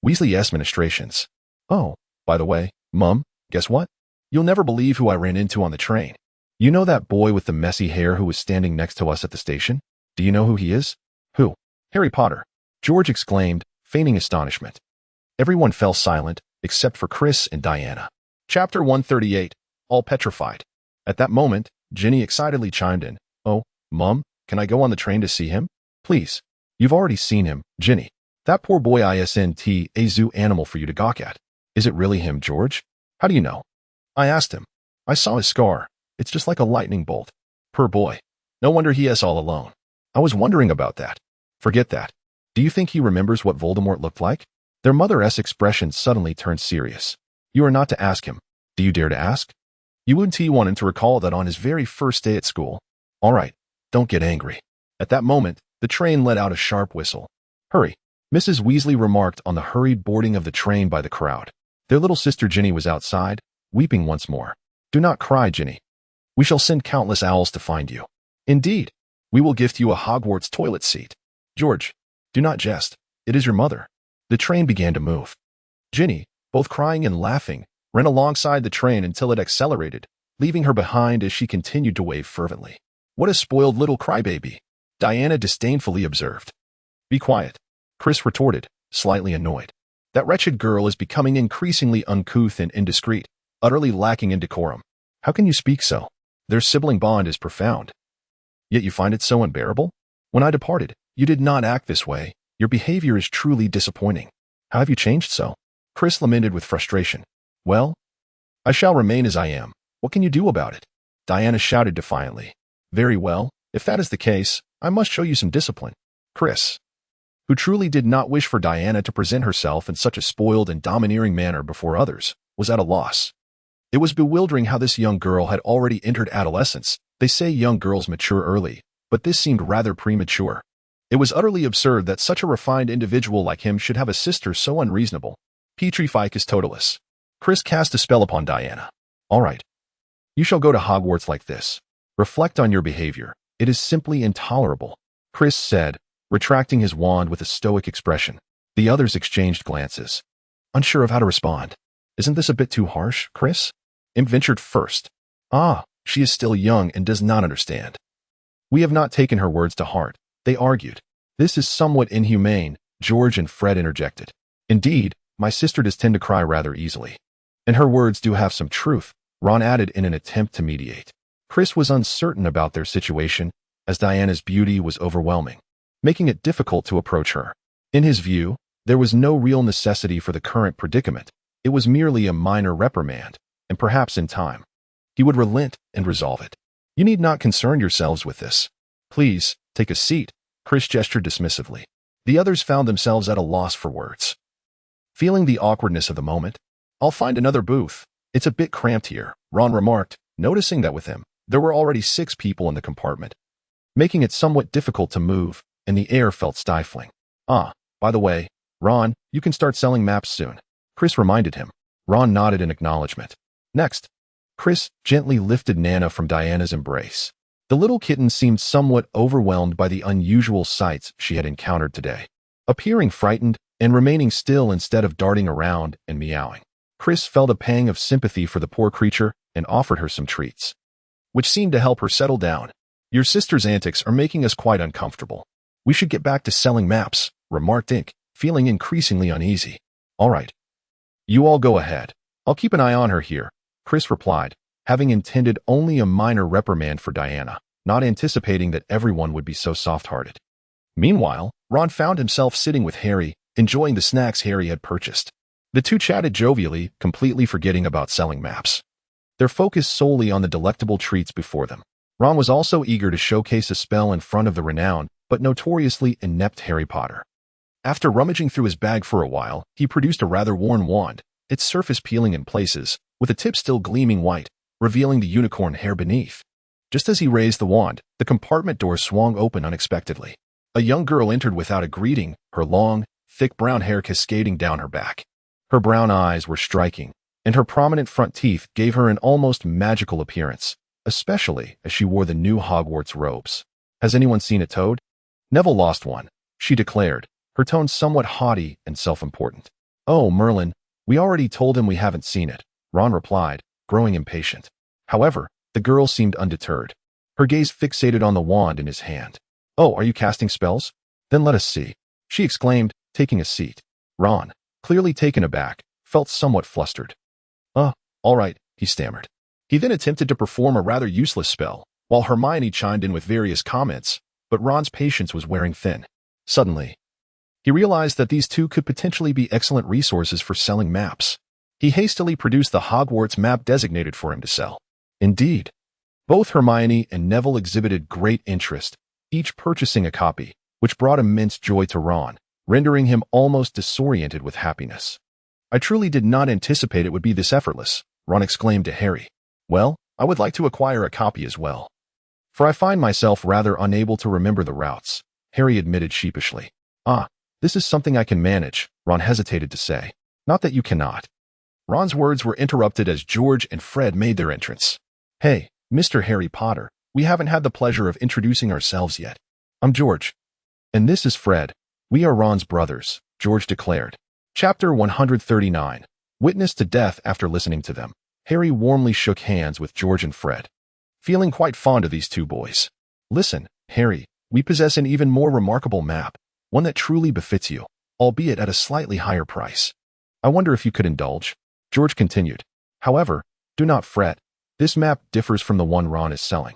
Weasley's ministrations. "Oh, by the way, Mum, guess what? You'll never believe who I ran into on the train. You know that boy with the messy hair who was standing next to us at the station? Do you know who he is?" "Who?" "Harry Potter," George exclaimed, feigning astonishment. Everyone fell silent, except for Chris and Diana. Chapter 138, All Petrified. At that moment, Ginny excitedly chimed in. "Oh, Mum, can I go on the train to see him? Please. You've already seen him, Ginny. That poor boy isn't a zoo animal for you to gawk at." "Is it really him, George? How do you know?" "I asked him. I saw his scar. It's just like a lightning bolt. Poor boy. No wonder he is all alone." "I was wondering about that." "Forget that. Do you think he remembers what Voldemort looked like?" Their mother's expression suddenly turned serious. "You are not to ask him. Do you dare to ask? You wouldn't want him to recall that on his very first day at school." "All right, don't get angry." At that moment, the train let out a sharp whistle. "Hurry," Mrs. Weasley remarked on the hurried boarding of the train by the crowd. Their little sister Ginny was outside, weeping once more. "Do not cry, Ginny. We shall send countless owls to find you. Indeed, we will gift you a Hogwarts toilet seat." "George, do not jest. It is your mother." The train began to move. Ginny, both crying and laughing, ran alongside the train until it accelerated, leaving her behind as she continued to wave fervently. "What a spoiled little crybaby," Diana disdainfully observed. "Be quiet," Chris retorted, slightly annoyed. "That wretched girl is becoming increasingly uncouth and indiscreet, utterly lacking in decorum. How can you speak so? Their sibling bond is profound. Yet you find it so unbearable? When I departed, you did not act this way. Your behavior is truly disappointing. How have you changed so?" Chris lamented with frustration. "Well, I shall remain as I am. What can you do about it?" Diana shouted defiantly. "Very well. If that is the case, I must show you some discipline." Chris, who truly did not wish for Diana to present herself in such a spoiled and domineering manner before others, was at a loss. It was bewildering how this young girl had already entered adolescence. They say young girls mature early, but this seemed rather premature. It was utterly absurd that such a refined individual like him should have a sister so unreasonable. Petrificus totalis. Chris cast a spell upon Diana. "All right. You shall go to Hogwarts like this. Reflect on your behavior. It is simply intolerable," Chris said, retracting his wand with a stoic expression. The others exchanged glances, unsure of how to respond. "Isn't this a bit too harsh, Chris?" Imp ventured first. "Ah, she is still young and does not understand." "We have not taken her words to heart," they argued. "This is somewhat inhumane," George and Fred interjected. "Indeed, my sister does tend to cry rather easily. And her words do have some truth," Ron added in an attempt to mediate. Chris was uncertain about their situation, as Diana's beauty was overwhelming, making it difficult to approach her. In his view, there was no real necessity for the current predicament. It was merely a minor reprimand, and perhaps in time, he would relent and resolve it. "You need not concern yourselves with this. Please, take a seat," Chris gestured dismissively. The others found themselves at a loss for words. Feeling the awkwardness of the moment, "I'll find another booth. It's a bit cramped here," Ron remarked, noticing that with him, there were already 6 people in the compartment, making it somewhat difficult to move, and the air felt stifling. "Ah, by the way, Ron, you can start selling maps soon," Chris reminded him. Ron nodded in acknowledgement. Next, Chris gently lifted Nana from Diana's embrace. The little kitten seemed somewhat overwhelmed by the unusual sights she had encountered today, appearing frightened and remaining still instead of darting around and meowing. Chris felt a pang of sympathy for the poor creature and offered her some treats, which seemed to help her settle down. "Your sister's antics are making us quite uncomfortable. We should get back to selling maps," remarked Ink, feeling increasingly uneasy. "All right. You all go ahead. I'll keep an eye on her here," Chris replied, having intended only a minor reprimand for Diana, not anticipating that everyone would be so soft-hearted. Meanwhile, Ron found himself sitting with Harry, enjoying the snacks Harry had purchased. The two chatted jovially, completely forgetting about selling maps. Their focus solely on the delectable treats before them. Ron was also eager to showcase a spell in front of the renowned, but notoriously inept Harry Potter. After rummaging through his bag for a while, he produced a rather worn wand, its surface peeling in places, with the tip still gleaming white, revealing the unicorn hair beneath. Just as he raised the wand, the compartment door swung open unexpectedly. A young girl entered without a greeting, her long, thick brown hair cascading down her back. Her brown eyes were striking, and her prominent front teeth gave her an almost magical appearance, especially as she wore the new Hogwarts robes. "Has anyone seen a toad?" "Neville lost one," she declared, her tone somewhat haughty and self-important. "Oh, Merlin, we already told him we haven't seen it," Ron replied, growing impatient. However, the girl seemed undeterred, her gaze fixated on the wand in his hand. "Oh, are you casting spells? Then let us see," she exclaimed, taking a seat. Ron, clearly taken aback, felt somewhat flustered. All right," he stammered. He then attempted to perform a rather useless spell, while Hermione chimed in with various comments, but Ron's patience was wearing thin. Suddenly, he realized that these two could potentially be excellent resources for selling maps. He hastily produced the Hogwarts map designated for him to sell. Indeed, both Hermione and Neville exhibited great interest, each purchasing a copy, which brought immense joy to Ron, rendering him almost disoriented with happiness. "I truly did not anticipate it would be this effortless," Ron exclaimed to Harry. "Well, I would like to acquire a copy as well, for I find myself rather unable to remember the routes," Harry admitted sheepishly. This is something I can manage," Ron hesitated to say. "Not that you cannot." Ron's words were interrupted as George and Fred made their entrance. "Hey, Mr. Harry Potter, we haven't had the pleasure of introducing ourselves yet. I'm George. And this is Fred. We are Ron's brothers," George declared. Chapter 139. Witness to death. After listening to them, Harry warmly shook hands with George and Fred, feeling quite fond of these two boys. "Listen, Harry, we possess an even more remarkable map, one that truly befits you, albeit at a slightly higher price. I wonder if you could indulge," George continued. "However, do not fret. This map differs from the one Ron is selling.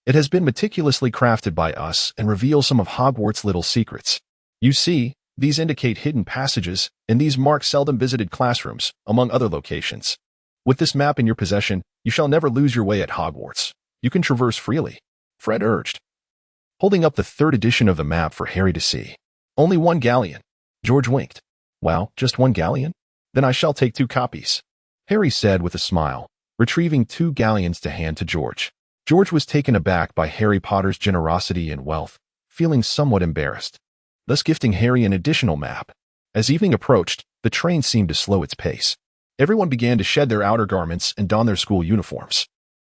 It has been meticulously crafted by us and reveals some of Hogwarts' little secrets. You see, these indicate hidden passages, and these mark seldom visited classrooms, among other locations. With this map in your possession, you shall never lose your way at Hogwarts. You can traverse freely," Fred urged, holding up the third edition of the map for Harry to see. "Only one galleon," George winked. "Wow, just one galleon? Then I shall take 2 copies," Harry said with a smile, retrieving 2 galleons to hand to George. George was taken aback by Harry Potter's generosity and wealth, feeling somewhat embarrassed, thus gifting Harry an additional map. As evening approached, the train seemed to slow its pace. Everyone began to shed their outer garments and don their school uniforms.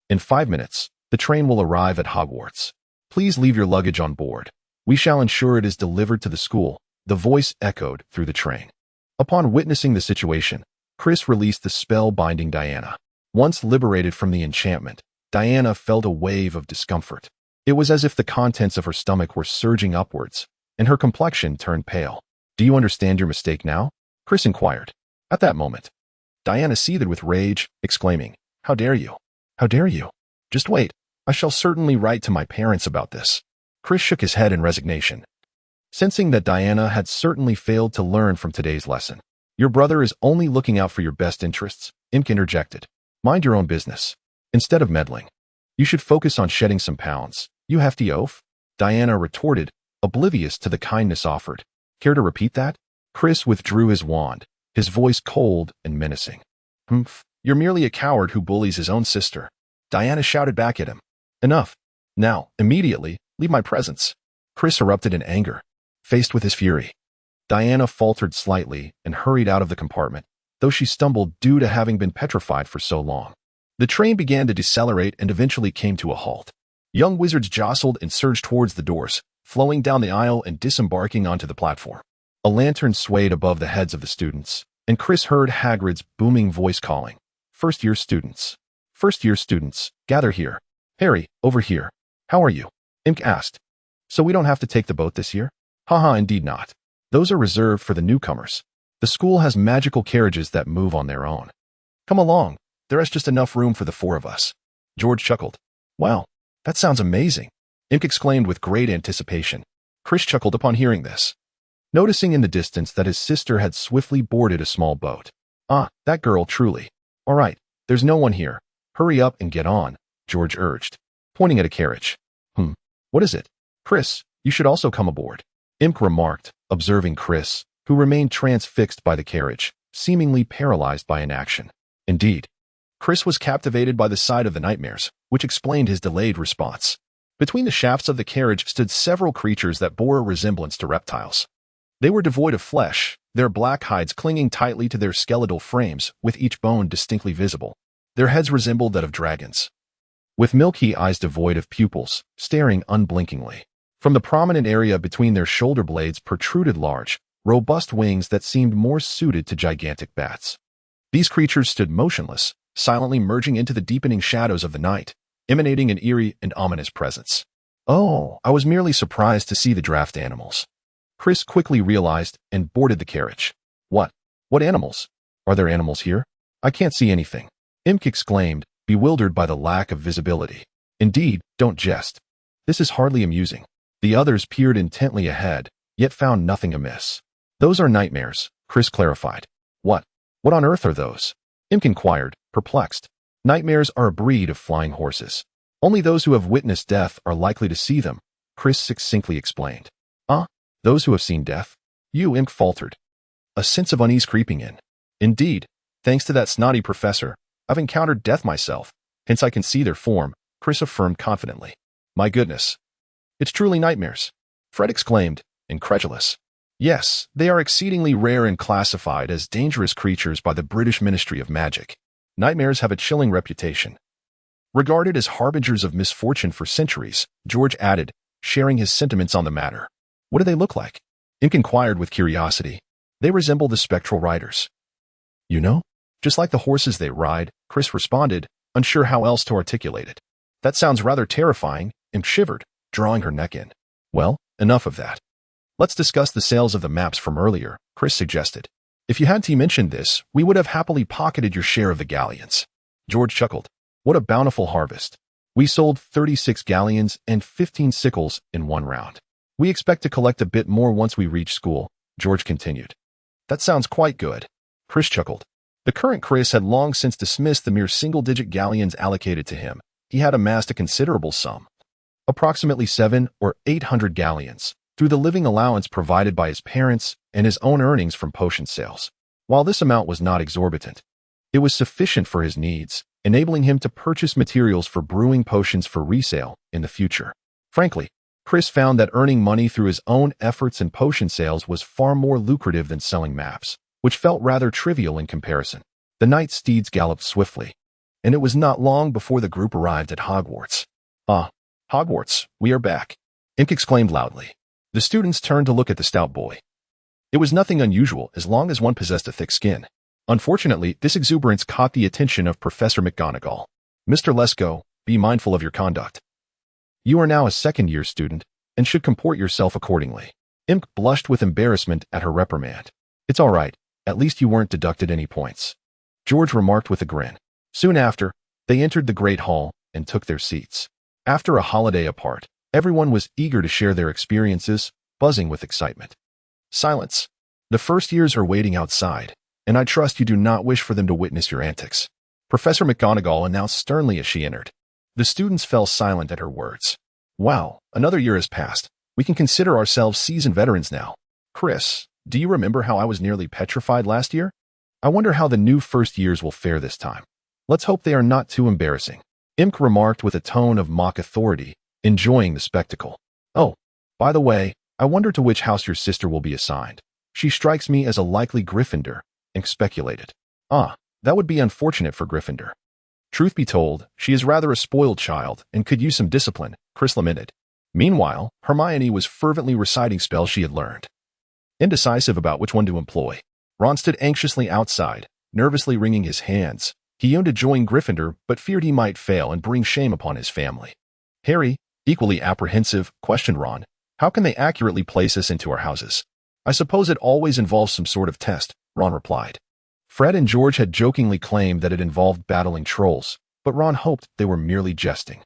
"In 5 minutes, the train will arrive at Hogwarts. Please leave your luggage on board. We shall ensure it is delivered to the school," the voice echoed through the train. Upon witnessing the situation, Chris released the spell binding Diana. Once liberated from the enchantment, Diana felt a wave of discomfort. It was as if the contents of her stomach were surging upwards, and her complexion turned pale. "Do you understand your mistake now?" Chris inquired. At that moment, Diana seethed with rage, exclaiming, "How dare you? How dare you? Just wait, I shall certainly write to my parents about this." Chris shook his head in resignation, sensing that Diana had certainly failed to learn from today's lesson. "Your brother is only looking out for your best interests," Imk interjected. "Mind your own business. Instead of meddling, you should focus on shedding some pounds, you hefty oaf," Diana retorted, oblivious to the kindness offered. "Care to repeat that?" Chris withdrew his wand, his voice cold and menacing. "Humph, you're merely a coward who bullies his own sister," Diana shouted back at him. "Enough. Now, immediately, leave my presence." Chris erupted in anger, faced with his fury. Diana faltered slightly and hurried out of the compartment, though she stumbled due to having been petrified for so long. The train began to decelerate and eventually came to a halt. Young wizards jostled and surged towards the doors, flowing down the aisle and disembarking onto the platform. A lantern swayed above the heads of the students, and Chris heard Hagrid's booming voice calling, "First-year students. First-year students, gather here. Harry, over here. How are you?" Imk asked. "So we don't have to take the boat this year?" "Haha, indeed not. Those are reserved for the newcomers. The school has magical carriages that move on their own. Come along, there is just enough room for the 4 of us." George chuckled. "Wow, that sounds amazing," Imk exclaimed with great anticipation. Chris chuckled upon hearing this, noticing in the distance that his sister had swiftly boarded a small boat. That girl, truly. "All right, there's no one here. Hurry up and get on," George urged, pointing at a carriage. What is it?" "Chris, you should also come aboard," Imk remarked, observing Chris, who remained transfixed by the carriage, seemingly paralyzed by inaction. Indeed, Chris was captivated by the sight of the nightmares, which explained his delayed response. Between the shafts of the carriage stood several creatures that bore a resemblance to reptiles. They were devoid of flesh, their black hides clinging tightly to their skeletal frames, with each bone distinctly visible. Their heads resembled that of dragons, with milky eyes devoid of pupils, staring unblinkingly. From the prominent area between their shoulder blades protruded large, robust wings that seemed more suited to gigantic bats. These creatures stood motionless, silently merging into the deepening shadows of the night, emanating an eerie and ominous presence. Oh, I was merely surprised to see the draft animals. Chris quickly realized and boarded the carriage. What? What animals? Are there animals here? I can't see anything. Imk exclaimed, bewildered by the lack of visibility. Indeed, don't jest. This is hardly amusing. The others peered intently ahead, yet found nothing amiss. Those are nightmares, Chris clarified. What? What on earth are those? Imk inquired, perplexed. Nightmares are a breed of flying horses. Only those who have witnessed death are likely to see them, Chris succinctly explained. Those who have seen death? Imk faltered. A sense of unease creeping in. Indeed, thanks to that snotty professor, I've encountered death myself, hence I can see their form, Chris affirmed confidently. My goodness. It's truly nightmares, Fred exclaimed, incredulous. Yes, they are exceedingly rare and classified as dangerous creatures by the British Ministry of Magic. Nightmares have a chilling reputation. Regarded as harbingers of misfortune for centuries, George added, sharing his sentiments on the matter. What do they look like? Imk inquired with curiosity. They resemble the spectral riders. You know? Just like the horses they ride, Chris responded, unsure how else to articulate it. That sounds rather terrifying, Imk shivered, drawing her neck in. Well, enough of that. Let's discuss the sales of the maps from earlier, Chris suggested. If you hadn't mentioned this, we would have happily pocketed your share of the galleons. George chuckled. What a bountiful harvest. We sold 36 galleons and 15 sickles in one round. We expect to collect a bit more once we reach school, George continued. That sounds quite good. Chris chuckled. The current Chris had long since dismissed the mere single-digit galleons allocated to him. He had amassed a considerable sum, approximately 700 or 800 galleons, through the living allowance provided by his parents and his own earnings from potion sales. While this amount was not exorbitant, it was sufficient for his needs, enabling him to purchase materials for brewing potions for resale in the future. Frankly, Chris found that earning money through his own efforts and potion sales was far more lucrative than selling maps, which felt rather trivial in comparison. The night steeds galloped swiftly, and it was not long before the group arrived at Hogwarts. Hogwarts, we are back, Imk exclaimed loudly. The students turned to look at the stout boy. It was nothing unusual as long as one possessed a thick skin. Unfortunately, this exuberance caught the attention of Professor McGonagall. Mr. Lesko, be mindful of your conduct. You are now a second-year student and should comport yourself accordingly. Imk blushed with embarrassment at her reprimand. It's all right, at least you weren't deducted any points, George remarked with a grin. Soon after, they entered the Great Hall and took their seats. After a holiday apart, everyone was eager to share their experiences, buzzing with excitement. Silence. The first years are waiting outside, and I trust you do not wish for them to witness your antics, Professor McGonagall announced sternly as she entered. The students fell silent at her words. Wow, another year has passed. We can consider ourselves seasoned veterans now. Chris, do you remember how I was nearly petrified last year? I wonder how the new first years will fare this time. Let's hope they are not too embarrassing, Imk remarked with a tone of mock authority, enjoying the spectacle. Oh, by the way, I wonder to which house your sister will be assigned. She strikes me as a likely Gryffindor, Imk speculated. That would be unfortunate for Gryffindor. Truth be told, she is rather a spoiled child and could use some discipline, Chris lamented. Meanwhile, Hermione was fervently reciting spells she had learned. Indecisive about which one to employ, Ron stood anxiously outside, nervously wringing his hands. He yearned to join Gryffindor, but feared he might fail and bring shame upon his family. Harry, equally apprehensive, questioned Ron. How can they accurately place us into our houses? I suppose it always involves some sort of test, Ron replied. Fred and George had jokingly claimed that it involved battling trolls, but Ron hoped they were merely jesting.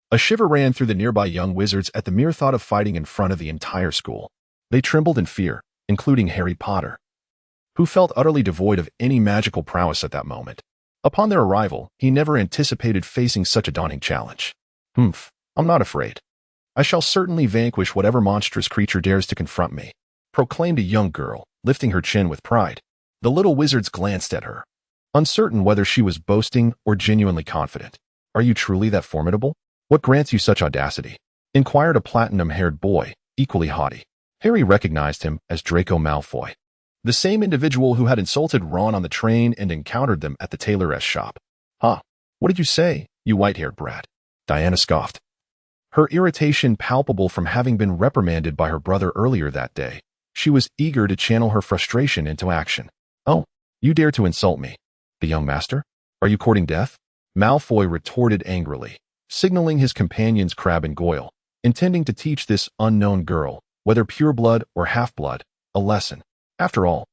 A shiver ran through the nearby young wizards at the mere thought of fighting in front of the entire school. They trembled in fear, including Harry Potter, who felt utterly devoid of any magical prowess at that moment. Upon their arrival, he never anticipated facing such a daunting challenge. I'm not afraid. I shall certainly vanquish whatever monstrous creature dares to confront me, proclaimed a young girl, lifting her chin with pride. The little wizards glanced at her, uncertain whether she was boasting or genuinely confident. Are you truly that formidable? What grants you such audacity? Inquired a platinum-haired boy, equally haughty. Harry recognized him as Draco Malfoy, the same individual who had insulted Ron on the train and encountered them at the tailor's shop. What did you say, you white-haired brat? Diana scoffed, her irritation palpable from having been reprimanded by her brother earlier that day. She was eager to channel her frustration into action. "Oh, you dare to insult me, the young master? Are you courting death?" Malfoy retorted angrily, signaling his companions Crabbe and Goyle, intending to teach this unknown girl, whether pureblood or half-blood, a lesson. After all,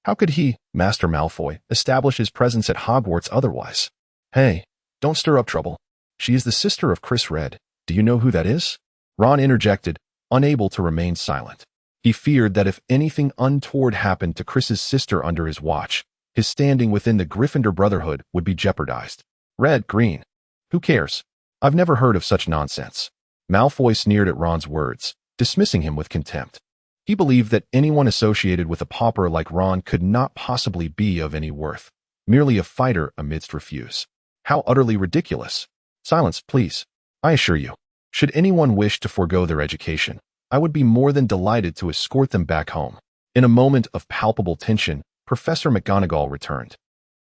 how could he, Master Malfoy, establish his presence at Hogwarts otherwise? "Hey, don't stir up trouble. She is the sister of Chris Red. Do you know who that is?" Ron interjected, unable to remain silent. He feared that if anything untoward happened to Chris's sister under his watch, his standing within the Gryffindor Brotherhood would be jeopardized. "Red, green. Who cares? I've never heard of such nonsense." Malfoy sneered at Ron's words, dismissing him with contempt. He believed that anyone associated with a pauper like Ron could not possibly be of any worth, merely a fighter amidst refuse. How utterly ridiculous. "Silence, please. I assure you, should anyone wish to forego their education, I would be more than delighted to escort them back home." In a moment of palpable tension, Professor McGonagall returned,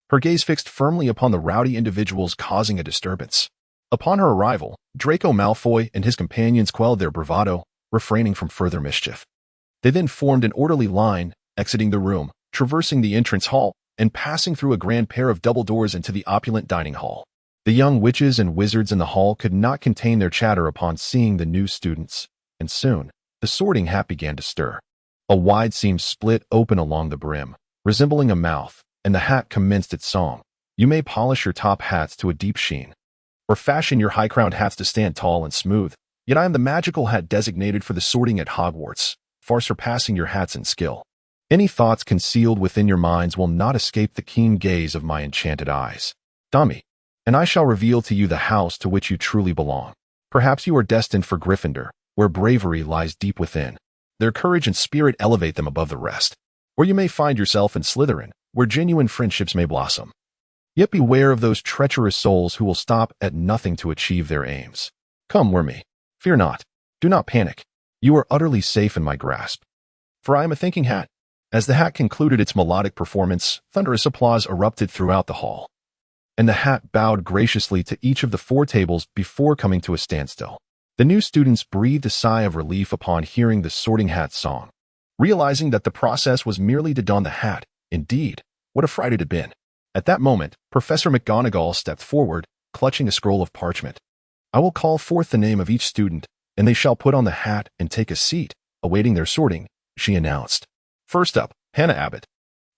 her gaze fixed firmly upon the rowdy individuals causing a disturbance. Upon her arrival, Draco Malfoy and his companions quelled their bravado, refraining from further mischief. They then formed an orderly line, exiting the room, traversing the entrance hall, and passing through a grand pair of double doors into the opulent dining hall. The young witches and wizards in the hall could not contain their chatter upon seeing the new students, and soon, the sorting hat began to stir. A wide seam split open along the brim, resembling a mouth, and the hat commenced its song. "You may polish your top hats to a deep sheen, or fashion your high-crowned hats to stand tall and smooth, yet I am the magical hat designated for the sorting at Hogwarts, far surpassing your hats in skill. Any thoughts concealed within your minds will not escape the keen gaze of my enchanted eyes. Dummy, and I shall reveal to you the house to which you truly belong. Perhaps you are destined for Gryffindor, where bravery lies deep within. Their courage and spirit elevate them above the rest. Or you may find yourself in Slytherin, where genuine friendships may blossom. Yet beware of those treacherous souls who will stop at nothing to achieve their aims. Come, Wormy. Fear not. Do not panic. You are utterly safe in my grasp. For I am a thinking hat." As the hat concluded its melodic performance, thunderous applause erupted throughout the hall, and the hat bowed graciously to each of the 4 tables before coming to a standstill. The new students breathed a sigh of relief upon hearing the sorting hat song, realizing that the process was merely to don the hat. Indeed, what a fright it had been. At that moment, Professor McGonagall stepped forward, clutching a scroll of parchment. "I will call forth the name of each student, and they shall put on the hat and take a seat, awaiting their sorting," she announced. First up, Hannah Abbott.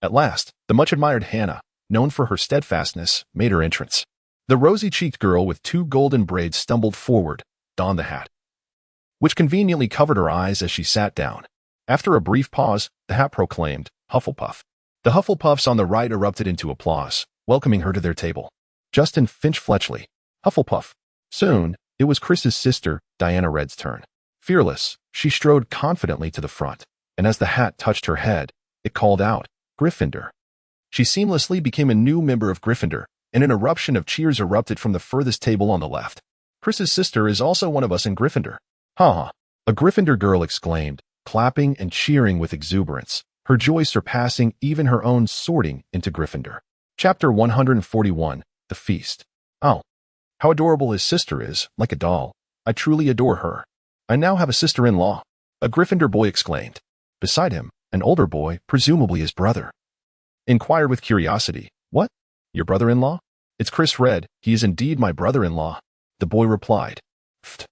At last, the much-admired Hannah, known for her steadfastness, made her entrance. The rosy-cheeked girl with 2 golden braids stumbled forward, donned the hat, which conveniently covered her eyes as she sat down. After a brief pause, the hat proclaimed, "Hufflepuff." The Hufflepuffs on the right erupted into applause, welcoming her to their table. Justin Finch-Fletchley, Hufflepuff. Soon, it was Chris's sister, Diana Red's turn. Fearless, she strode confidently to the front, and as the hat touched her head, it called out, "Gryffindor." She seamlessly became a new member of Gryffindor, and an eruption of cheers erupted from the furthest table on the left. "Chris's sister is also one of us in Gryffindor." "Ha ha," a Gryffindor girl exclaimed, clapping and cheering with exuberance, her joy surpassing even her own sorting into Gryffindor. Chapter 141, The Feast. "Oh, how adorable his sister is, like a doll. I truly adore her. I now have a sister-in-law," a Gryffindor boy exclaimed. Beside him, an older boy, presumably his brother, inquired with curiosity, "What? Your brother-in-law?" "It's Chris Red. He is indeed my brother-in-law," the boy replied. "Pfft.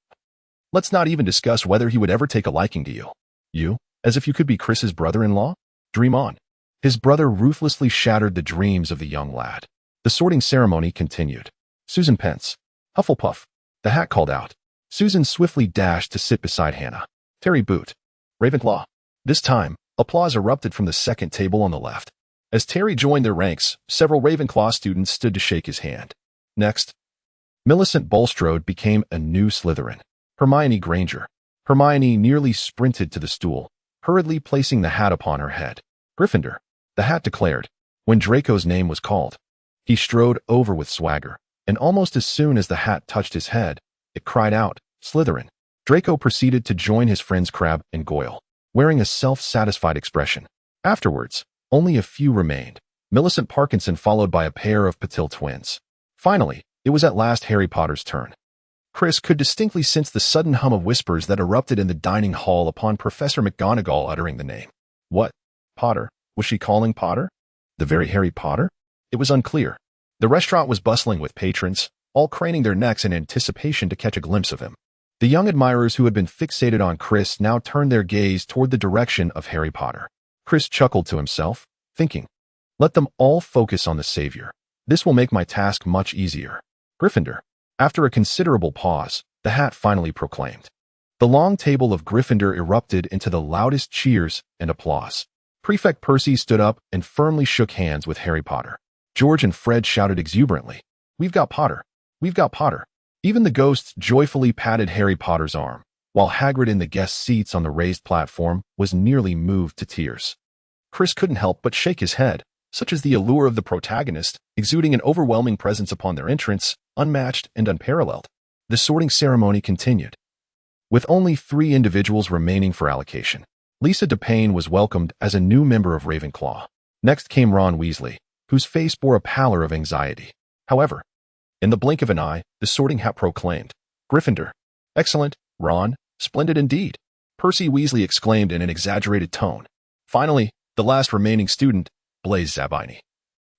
Let's not even discuss whether he would ever take a liking to you. You, as if you could be Chris's brother-in-law? Dream on." His brother ruthlessly shattered the dreams of the young lad. The sorting ceremony continued. "Susan Pence, Hufflepuff," the hat called out. Susan swiftly dashed to sit beside Hannah. "Terry Boot, Ravenclaw." This time, applause erupted from the second table on the left. As Terry joined their ranks, several Ravenclaw students stood to shake his hand. Next, Millicent Bulstrode became a new Slytherin. Hermione Granger. Hermione nearly sprinted to the stool, hurriedly placing the hat upon her head. "Gryffindor," the hat declared, when Draco's name was called. He strode over with swagger, and almost as soon as the hat touched his head, it cried out, "Slytherin." Draco proceeded to join his friends Crabbe and Goyle, wearing a self-satisfied expression. Afterwards, only a few remained, Millicent Parkinson followed by a pair of Patil twins. Finally, it was at last Harry Potter's turn. Chris could distinctly sense the sudden hum of whispers that erupted in the dining hall upon Professor McGonagall uttering the name. What? Potter? Was she calling Potter? The very Harry Potter? It was unclear. The restaurant was bustling with patrons, all craning their necks in anticipation to catch a glimpse of him. The young admirers who had been fixated on Chris now turned their gaze toward the direction of Harry Potter. Chris chuckled to himself, thinking, let them all focus on the savior. This will make my task much easier. Gryffindor. After a considerable pause, the hat finally proclaimed. The long table of Gryffindor erupted into the loudest cheers and applause. Prefect Percy stood up and firmly shook hands with Harry Potter. George and Fred shouted exuberantly, "We've got Potter! We've got Potter!" Even the ghosts joyfully patted Harry Potter's arm, while Hagrid in the guest seats on the raised platform was nearly moved to tears. Chris couldn't help but shake his head. Such is the allure of the protagonist, exuding an overwhelming presence upon their entrance, unmatched and unparalleled. The sorting ceremony continued. With only 3 individuals remaining for allocation, Lisa DePayne was welcomed as a new member of Ravenclaw. Next came Ron Weasley, whose face bore a pallor of anxiety. However, in the blink of an eye, the sorting hat proclaimed, Gryffindor. Excellent, Ron, splendid indeed, Percy Weasley exclaimed in an exaggerated tone. Finally, the last remaining student, Blaise Zabini,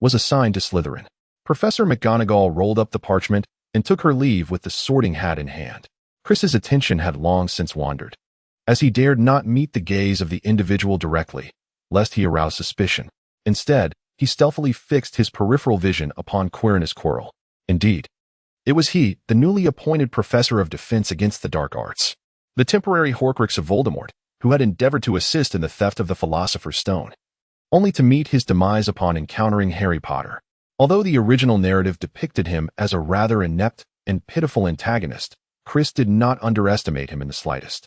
was assigned to Slytherin. Professor McGonagall rolled up the parchment and took her leave with the sorting hat in hand. Chris's attention had long since wandered, as he dared not meet the gaze of the individual directly, lest he arouse suspicion. Instead, he stealthily fixed his peripheral vision upon Quirinus Quirrell. Indeed, it was he, the newly appointed professor of defense against the dark arts, the temporary Horcrux of Voldemort, who had endeavored to assist in the theft of the Philosopher's Stone, only to meet his demise upon encountering Harry Potter. Although the original narrative depicted him as a rather inept and pitiful antagonist, Chris did not underestimate him in the slightest.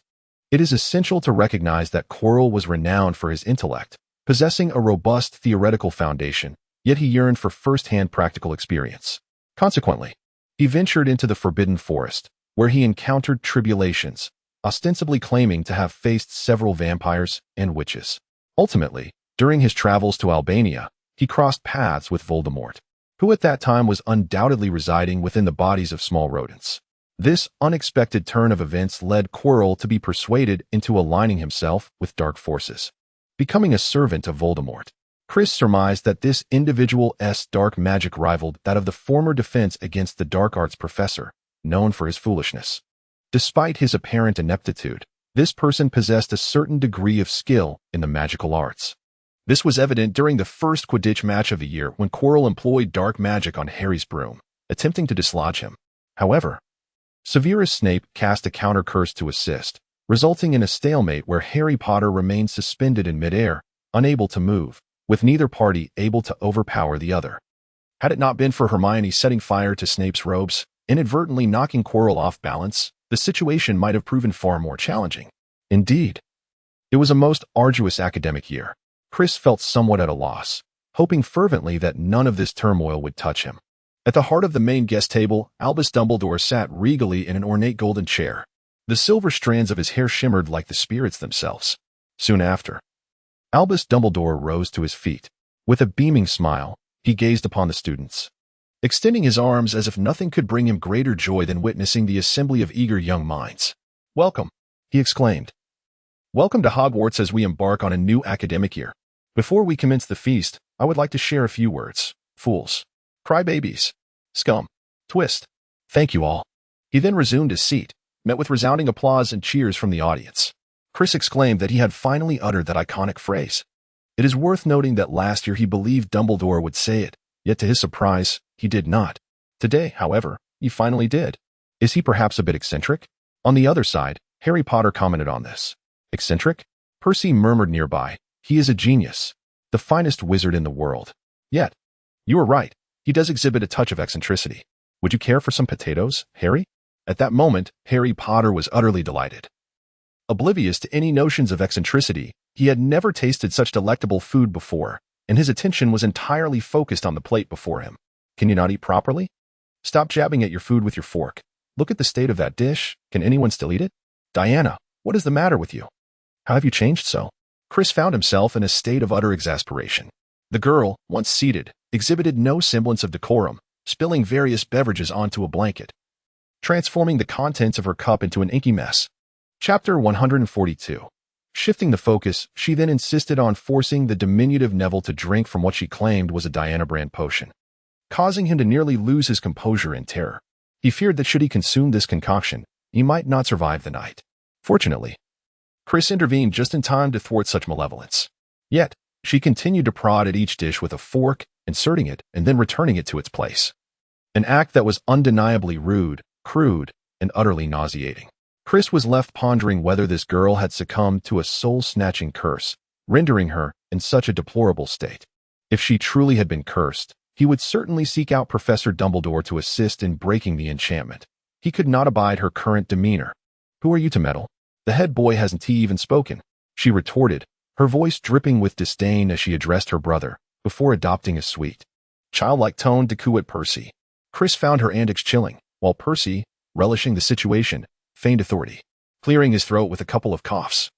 It is essential to recognize that Quirrell was renowned for his intellect, possessing a robust theoretical foundation, yet he yearned for first-hand practical experience. Consequently, he ventured into the Forbidden Forest, where he encountered tribulations, ostensibly claiming to have faced several vampires and witches. Ultimately, during his travels to Albania, he crossed paths with Voldemort, who at that time was undoubtedly residing within the bodies of small rodents. This unexpected turn of events led Quirrell to be persuaded into aligning himself with dark forces, becoming a servant of Voldemort. Chris surmised that this individual's dark magic rivaled that of the former defense against the dark arts professor, known for his foolishness. Despite his apparent ineptitude, this person possessed a certain degree of skill in the magical arts. This was evident during the first Quidditch match of the year when Quirrell employed dark magic on Harry's broom, attempting to dislodge him. However, Severus Snape cast a counter curse to assist, resulting in a stalemate where Harry Potter remained suspended in midair, unable to move, with neither party able to overpower the other. Had it not been for Hermione setting fire to Snape's robes, inadvertently knocking Quirrell off balance, the situation might have proven far more challenging. Indeed, it was a most arduous academic year. Chris felt somewhat at a loss, hoping fervently that none of this turmoil would touch him. At the heart of the main guest table, Albus Dumbledore sat regally in an ornate golden chair. The silver strands of his hair shimmered like the spirits themselves. Soon after, Albus Dumbledore rose to his feet. With a beaming smile, he gazed upon the students, extending his arms as if nothing could bring him greater joy than witnessing the assembly of eager young minds. "Welcome," he exclaimed. "Welcome to Hogwarts as we embark on a new academic year. Before we commence the feast, I would like to share a few words. Fools, crybabies, scum, twist. Thank you all." He then resumed his seat, met with resounding applause and cheers from the audience. Chris exclaimed that he had finally uttered that iconic phrase. It is worth noting that last year he believed Dumbledore would say it, yet to his surprise, he did not. Today, however, he finally did. Is he perhaps a bit eccentric? On the other side, Harry Potter commented on this. Eccentric? Percy murmured nearby. He is a genius, the finest wizard in the world. Yet, you are right, he does exhibit a touch of eccentricity. Would you care for some potatoes, Harry? At that moment, Harry Potter was utterly delighted. Oblivious to any notions of eccentricity, he had never tasted such delectable food before, and his attention was entirely focused on the plate before him. Can you not eat properly? Stop jabbing at your food with your fork. Look at the state of that dish. Can anyone still eat it? Diana, what is the matter with you? How have you changed so? Chris found himself in a state of utter exasperation. The girl, once seated, exhibited no semblance of decorum, spilling various beverages onto a blanket, transforming the contents of her cup into an inky mess. Chapter 142. Shifting the focus, she then insisted on forcing the diminutive Neville to drink from what she claimed was a Diana brand potion, causing him to nearly lose his composure in terror. He feared that should he consume this concoction, he might not survive the night. Fortunately, Chris intervened just in time to thwart such malevolence. Yet, she continued to prod at each dish with a fork, inserting it and then returning it to its place. An act that was undeniably rude, crude, and utterly nauseating. Chris was left pondering whether this girl had succumbed to a soul-snatching curse, rendering her in such a deplorable state. If she truly had been cursed, he would certainly seek out Professor Dumbledore to assist in breaking the enchantment. He could not abide her current demeanor. "Who are you to meddle? The head boy hasn't even spoken," she retorted, her voice dripping with disdain as she addressed her brother, before adopting a sweet, childlike tone to coo at Percy. Chris found her antics chilling, while Percy, relishing the situation, feigned authority, clearing his throat with a couple of coughs.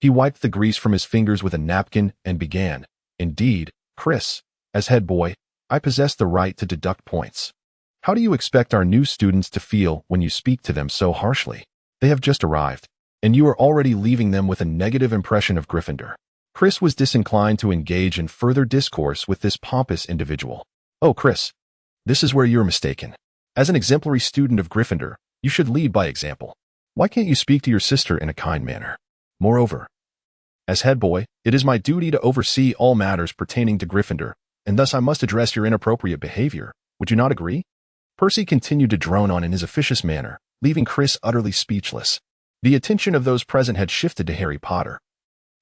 He wiped the grease from his fingers with a napkin and began, "Indeed, Chris, as head boy, I possess the right to deduct points. How do you expect our new students to feel when you speak to them so harshly? They have just arrived, and you are already leaving them with a negative impression of Gryffindor." Chris was disinclined to engage in further discourse with this pompous individual. "Oh, Chris, this is where you're mistaken. As an exemplary student of Gryffindor, you should lead by example. Why can't you speak to your sister in a kind manner? Moreover, as head boy, it is my duty to oversee all matters pertaining to Gryffindor, and thus I must address your inappropriate behavior. Would you not agree?" Percy continued to drone on in his officious manner, leaving Chris utterly speechless. The attention of those present had shifted to Harry Potter,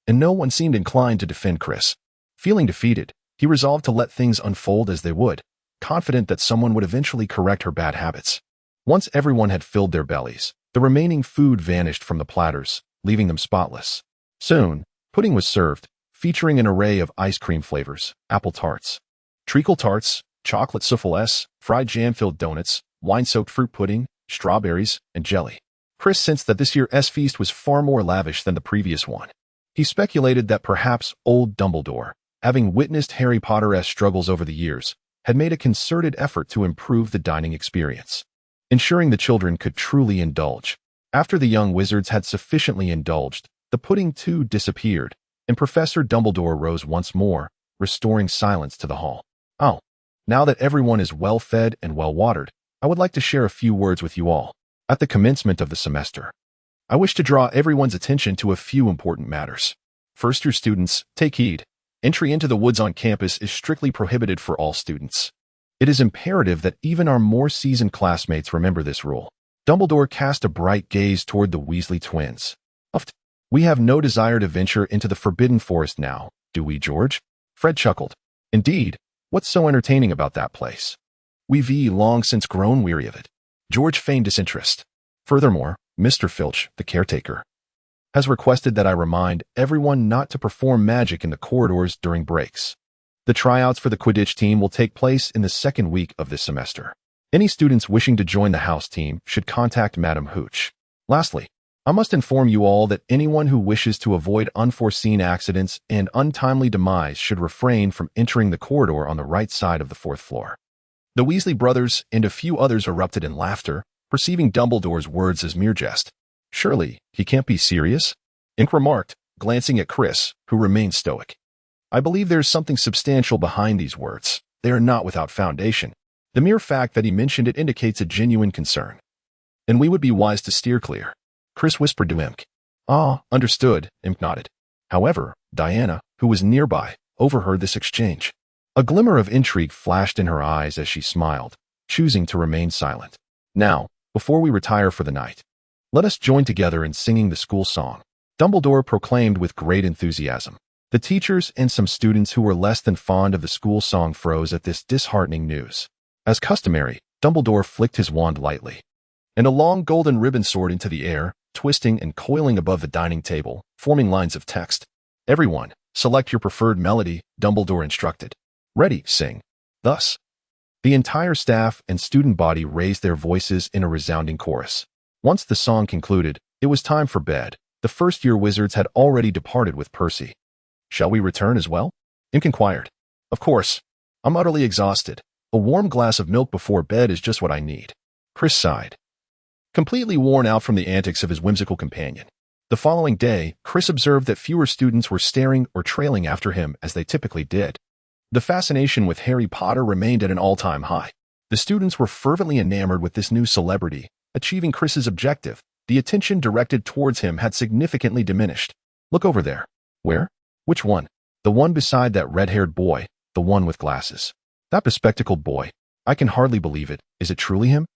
and no one seemed inclined to defend Chris. Feeling defeated, he resolved to let things unfold as they would, confident that someone would eventually correct her bad habits. Once everyone had filled their bellies, the remaining food vanished from the platters, leaving them spotless. Soon, pudding was served, featuring an array of ice cream flavors, apple tarts, treacle tarts, chocolate soufflés, fried jam-filled donuts, wine-soaked fruit pudding, strawberries, and jelly. Chris sensed that this year's feast was far more lavish than the previous one. He speculated that perhaps old Dumbledore, having witnessed Harry Potter's struggles over the years, had made a concerted effort to improve the dining experience, ensuring the children could truly indulge. After the young wizards had sufficiently indulged, the pudding too disappeared, and Professor Dumbledore rose once more, restoring silence to the hall. "Oh, now that everyone is well-fed and well-watered, I would like to share a few words with you all. At the commencement of the semester, I wish to draw everyone's attention to a few important matters. First-year students, take heed. Entry into the woods on campus is strictly prohibited for all students. It is imperative that even our more seasoned classmates remember this rule." Dumbledore cast a bright gaze toward the Weasley twins. "We have no desire to venture into the Forbidden Forest now, do we, George?" Fred chuckled. "Indeed, what's so entertaining about that place? We've long since grown weary of it." George feigned disinterest. "Furthermore, Mr. Filch, the caretaker, has requested that I remind everyone not to perform magic in the corridors during breaks. The tryouts for the Quidditch team will take place in the second week of this semester. Any students wishing to join the house team should contact Madam Hooch. Lastly, I must inform you all that anyone who wishes to avoid unforeseen accidents and untimely demise should refrain from entering the corridor on the right side of the fourth floor." The Weasley brothers and a few others erupted in laughter, perceiving Dumbledore's words as mere jest. "Surely, he can't be serious?" Ink remarked, glancing at Chris, who remained stoic. "I believe there is something substantial behind these words. They are not without foundation. The mere fact that he mentioned it indicates a genuine concern. And we would be wise to steer clear." Chris whispered to Imk. "Ah, understood," Imk nodded. However, Diana, who was nearby, overheard this exchange. A glimmer of intrigue flashed in her eyes as she smiled, choosing to remain silent. "Now, before we retire for the night, let us join together in singing the school song," Dumbledore proclaimed with great enthusiasm. The teachers and some students who were less than fond of the school song froze at this disheartening news. As customary, Dumbledore flicked his wand lightly, and a long golden ribbon soared into the air, twisting and coiling above the dining table, forming lines of text. "Everyone, select your preferred melody," Dumbledore instructed. "Ready, sing." Thus, the entire staff and student body raised their voices in a resounding chorus. Once the song concluded, it was time for bed. The first-year wizards had already departed with Percy. "Shall we return as well?" Imk inquired. "Of course. I'm utterly exhausted. A warm glass of milk before bed is just what I need." Chris sighed, completely worn out from the antics of his whimsical companion. The following day, Chris observed that fewer students were staring or trailing after him as they typically did. The fascination with Harry Potter remained at an all-time high. The students were fervently enamored with this new celebrity, achieving Chris's objective. The attention directed towards him had significantly diminished. Look over there. Where? Which one? The one beside that red-haired boy, the one with glasses. That bespectacled boy. I can hardly believe it. Is it truly him?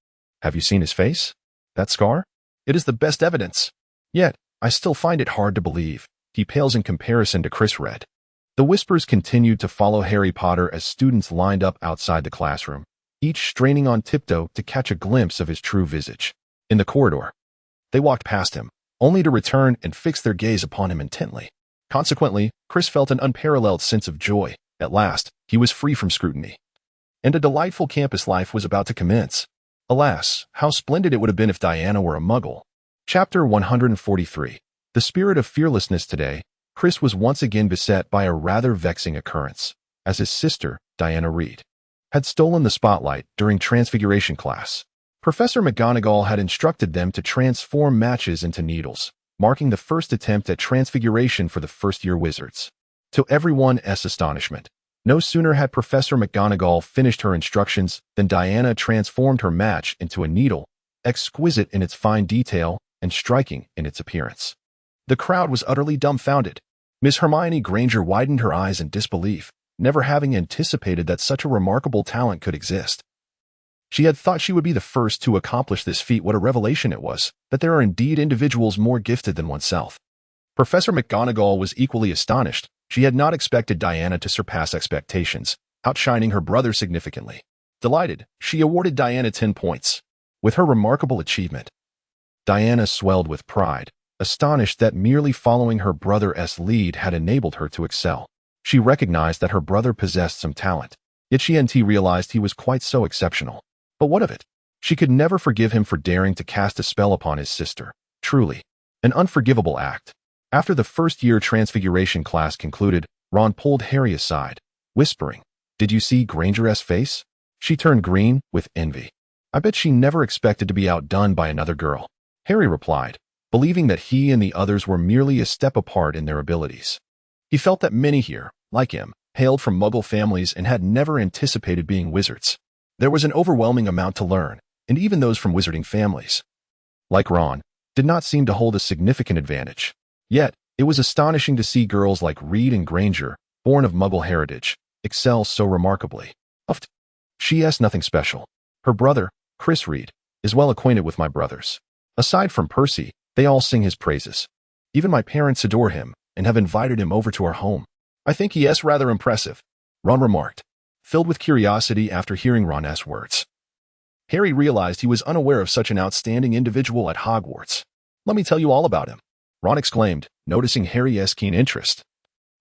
Have you seen his face? That scar? It is the best evidence. Yet, I still find it hard to believe. He pales in comparison to Chris Red. The whispers continued to follow Harry Potter as students lined up outside the classroom, each straining on tiptoe to catch a glimpse of his true visage. In the corridor, they walked past him, only to return and fix their gaze upon him intently. Consequently, Chris felt an unparalleled sense of joy. At last, he was free from scrutiny. And a delightful campus life was about to commence. Alas, how splendid it would have been if Diana were a muggle. Chapter 143. The spirit of fearlessness. Today, Chris was once again beset by a rather vexing occurrence, as his sister, Diana Reed, had stolen the spotlight during Transfiguration class. Professor McGonagall had instructed them to transform matches into needles, marking the first attempt at transfiguration for the first-year wizards. To everyone's astonishment, no sooner had Professor McGonagall finished her instructions than Diana transformed her match into a needle, exquisite in its fine detail and striking in its appearance. The crowd was utterly dumbfounded. Miss Hermione Granger widened her eyes in disbelief, never having anticipated that such a remarkable talent could exist. She had thought she would be the first to accomplish this feat. What a revelation it was, that there are indeed individuals more gifted than oneself. Professor McGonagall was equally astonished. She had not expected Diana to surpass expectations, outshining her brother significantly. Delighted, she awarded Diana 10 points. With her remarkable achievement, Diana swelled with pride, astonished that merely following her brother's lead had enabled her to excel. She recognized that her brother possessed some talent, yet she realized he was quite so exceptional. But what of it? She could never forgive him for daring to cast a spell upon his sister. Truly, an unforgivable act. After the first-year Transfiguration class concluded, Ron pulled Harry aside, whispering, "Did you see Granger's face?" She turned green with envy. "I bet she never expected to be outdone by another girl," Harry replied, believing that he and the others were merely a step apart in their abilities. He felt that many here, like him, hailed from Muggle families and had never anticipated being wizards. There was an overwhelming amount to learn, and even those from wizarding families, like Ron, did not seem to hold a significant advantage. Yet, it was astonishing to see girls like Reed and Granger, born of Muggle heritage, excel so remarkably. She asked nothing special. Her brother, Chris Reed, is well acquainted with my brothers. Aside from Percy, they all sing his praises. Even my parents adore him and have invited him over to our home. I think he is rather impressive, Ron remarked, filled with curiosity after hearing Ron's words. Harry realized he was unaware of such an outstanding individual at Hogwarts. "Let me tell you all about him," Ron exclaimed, noticing Harry's keen interest,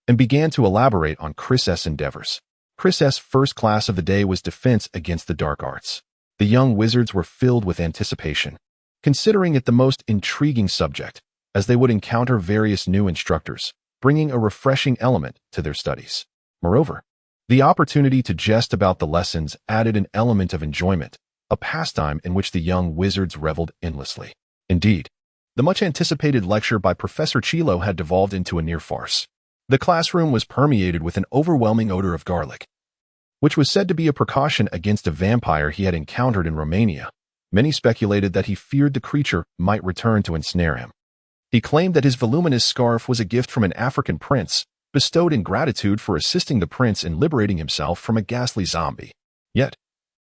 and began to elaborate on Chris's endeavors. Chris's first class of the day was Defense Against the Dark Arts. The young wizards were filled with anticipation, considering it the most intriguing subject, as they would encounter various new instructors, bringing a refreshing element to their studies. Moreover, the opportunity to jest about the lessons added an element of enjoyment, a pastime in which the young wizards reveled endlessly. Indeed, the much-anticipated lecture by Professor Chilo had devolved into a near farce. The classroom was permeated with an overwhelming odor of garlic, which was said to be a precaution against a vampire he had encountered in Romania. Many speculated that he feared the creature might return to ensnare him. He claimed that his voluminous scarf was a gift from an African prince, bestowed in gratitude for assisting the prince in liberating himself from a ghastly zombie. Yet,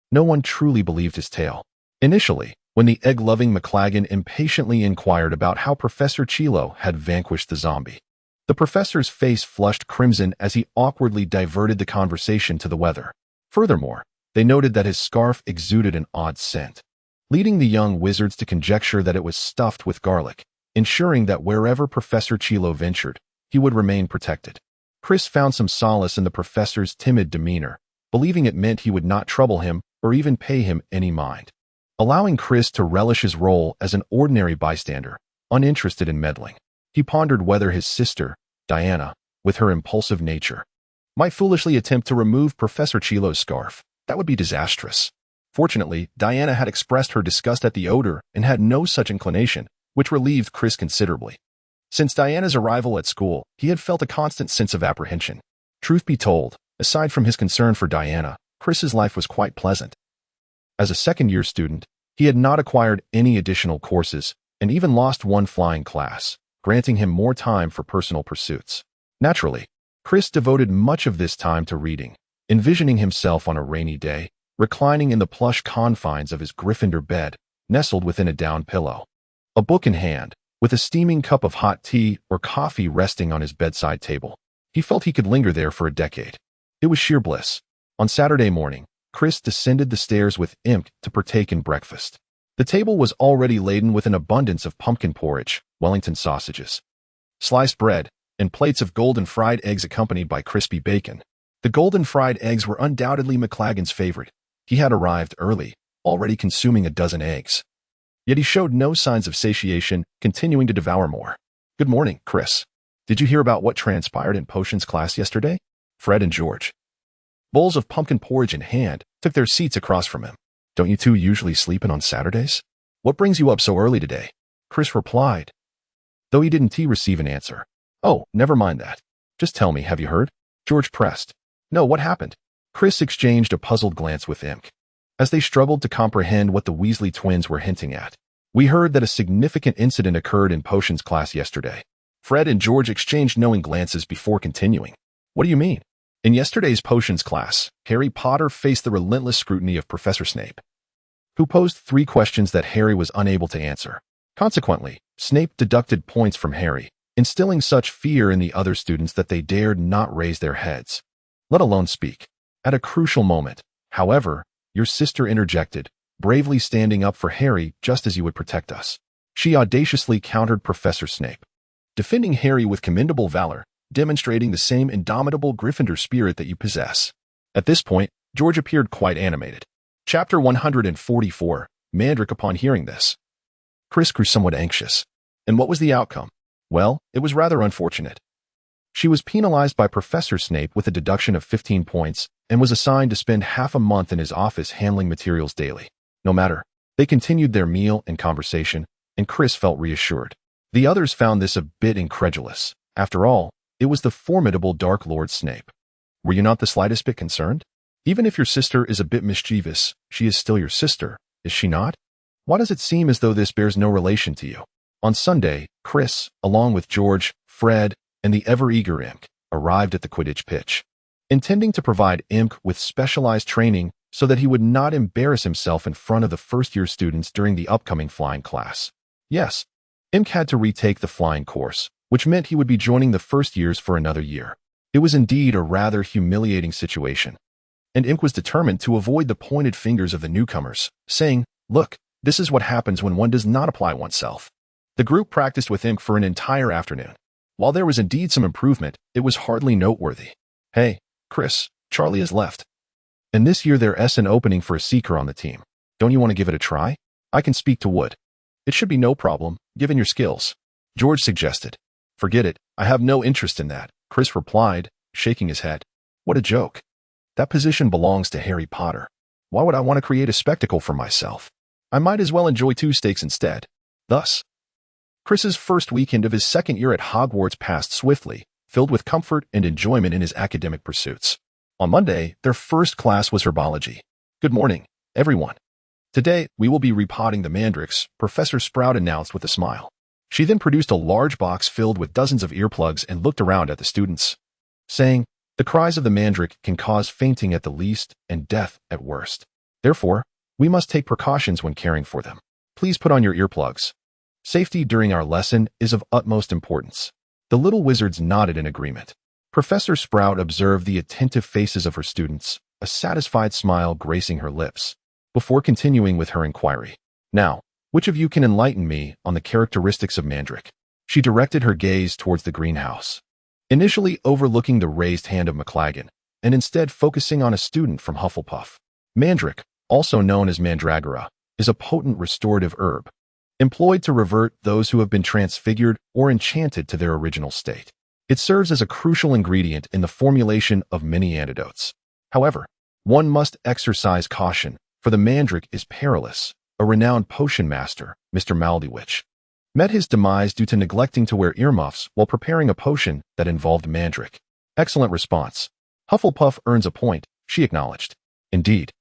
no one truly believed his tale. Initially, when the egg-loving McLaggen impatiently inquired about how Professor Chilo had vanquished the zombie, the professor's face flushed crimson as he awkwardly diverted the conversation to the weather. Furthermore, they noted that his scarf exuded an odd scent, leading the young wizards to conjecture that it was stuffed with garlic, ensuring that wherever Professor Chilo ventured, he would remain protected. Chris found some solace in the professor's timid demeanor, believing it meant he would not trouble him or even pay him any mind, allowing Chris to relish his role as an ordinary bystander, uninterested in meddling. He pondered whether his sister, Diana, with her impulsive nature, might foolishly attempt to remove Professor Chilo's scarf. That would be disastrous. Fortunately, Diana had expressed her disgust at the odor and had no such inclination, which relieved Chris considerably. Since Diana's arrival at school, he had felt a constant sense of apprehension. Truth be told, aside from his concern for Diana, Chris's life was quite pleasant. As a second-year student, he had not acquired any additional courses and even lost one flying class, granting him more time for personal pursuits. Naturally, Chris devoted much of this time to reading, envisioning himself on a rainy day, reclining in the plush confines of his Gryffindor bed, nestled within a down pillow. A book in hand, with a steaming cup of hot tea or coffee resting on his bedside table. He felt he could linger there for a decade. It was sheer bliss. On Saturday morning, Chris descended the stairs with Imp to partake in breakfast. The table was already laden with an abundance of pumpkin porridge, Wellington sausages, sliced bread, and plates of golden fried eggs accompanied by crispy bacon. The golden fried eggs were undoubtedly McLagan's favorite. He had arrived early, already consuming a dozen eggs. Yet he showed no signs of satiation, continuing to devour more. "Good morning, Chris. Did you hear about what transpired in potions class yesterday?" Fred and George, bowls of pumpkin porridge in hand, took their seats across from him. "Don't you two usually sleep in on Saturdays? What brings you up so early today?" Chris replied, though he didn't receive an answer. "Oh, never mind that. Just tell me, have you heard?" George pressed. "No, what happened?" Chris exchanged a puzzled glance with Imp, as they struggled to comprehend what the Weasley twins were hinting at. "We heard that a significant incident occurred in potions class yesterday." Fred and George exchanged knowing glances before continuing. "What do you mean?" In yesterday's potions class, Harry Potter faced the relentless scrutiny of Professor Snape, who posed 3 questions that Harry was unable to answer. Consequently, Snape deducted points from Harry, instilling such fear in the other students that they dared not raise their heads, let alone speak. At a crucial moment, however, your sister interjected, bravely standing up for Harry just as you would protect us. She audaciously countered Professor Snape, defending Harry with commendable valor, demonstrating the same indomitable Gryffindor spirit that you possess. At this point, George appeared quite animated. Chapter 144, Mandrake. Upon hearing this, Chris grew somewhat anxious. And what was the outcome? Well, it was rather unfortunate. She was penalized by Professor Snape with a deduction of 15 points and was assigned to spend half a month in his office handling materials daily. No matter, they continued their meal and conversation, and Chris felt reassured. The others found this a bit incredulous. After all, it was the formidable Dark Lord Snape. Were you not the slightest bit concerned? Even if your sister is a bit mischievous, she is still your sister, is she not? Why does it seem as though this bears no relation to you? On Sunday, Chris, along with George, Fred, and the ever-eager Imp, arrived at the Quidditch pitch, intending to provide Imp with specialized training so that he would not embarrass himself in front of the first-year students during the upcoming flying class. Yes, Imp had to retake the flying course, which meant he would be joining the first years for another year. It was indeed a rather humiliating situation, and Imp was determined to avoid the pointed fingers of the newcomers, saying, "Look, this is what happens when one does not apply oneself." The group practiced with Imp for an entire afternoon. While there was indeed some improvement, it was hardly noteworthy. "Hey, Chris, Charlie has left. And this year there's an opening for a seeker on the team. Don't you want to give it a try? I can speak to Wood. It should be no problem, given your skills," George suggested. "Forget it, I have no interest in that," Chris replied, shaking his head. "What a joke. That position belongs to Harry Potter. Why would I want to create a spectacle for myself? I might as well enjoy 2 steaks instead." Thus, Chris's first weekend of his second year at Hogwarts passed swiftly, filled with comfort and enjoyment in his academic pursuits. On Monday, their first class was herbology. "Good morning, everyone. Today, we will be repotting the mandrakes," Professor Sprout announced with a smile. She then produced a large box filled with dozens of earplugs and looked around at the students, saying, "The cries of the mandrake can cause fainting at the least and death at worst. Therefore, we must take precautions when caring for them. Please put on your earplugs. Safety during our lesson is of utmost importance." The little wizards nodded in agreement. Professor Sprout observed the attentive faces of her students, a satisfied smile gracing her lips, before continuing with her inquiry. "Now, which of you can enlighten me on the characteristics of mandrake?" She directed her gaze towards the greenhouse, initially overlooking the raised hand of McLagan, and instead focusing on a student from Hufflepuff. Mandrake, also known as mandragora, is a potent restorative herb, employed to revert those who have been transfigured or enchanted to their original state. It serves as a crucial ingredient in the formulation of many antidotes. However, one must exercise caution, for the mandrake is perilous, a renowned potion master, Mr. Maldywitch, met his demise due to neglecting to wear earmuffs while preparing a potion that involved mandrake. Excellent response. Hufflepuff earns a point, she acknowledged. Indeed,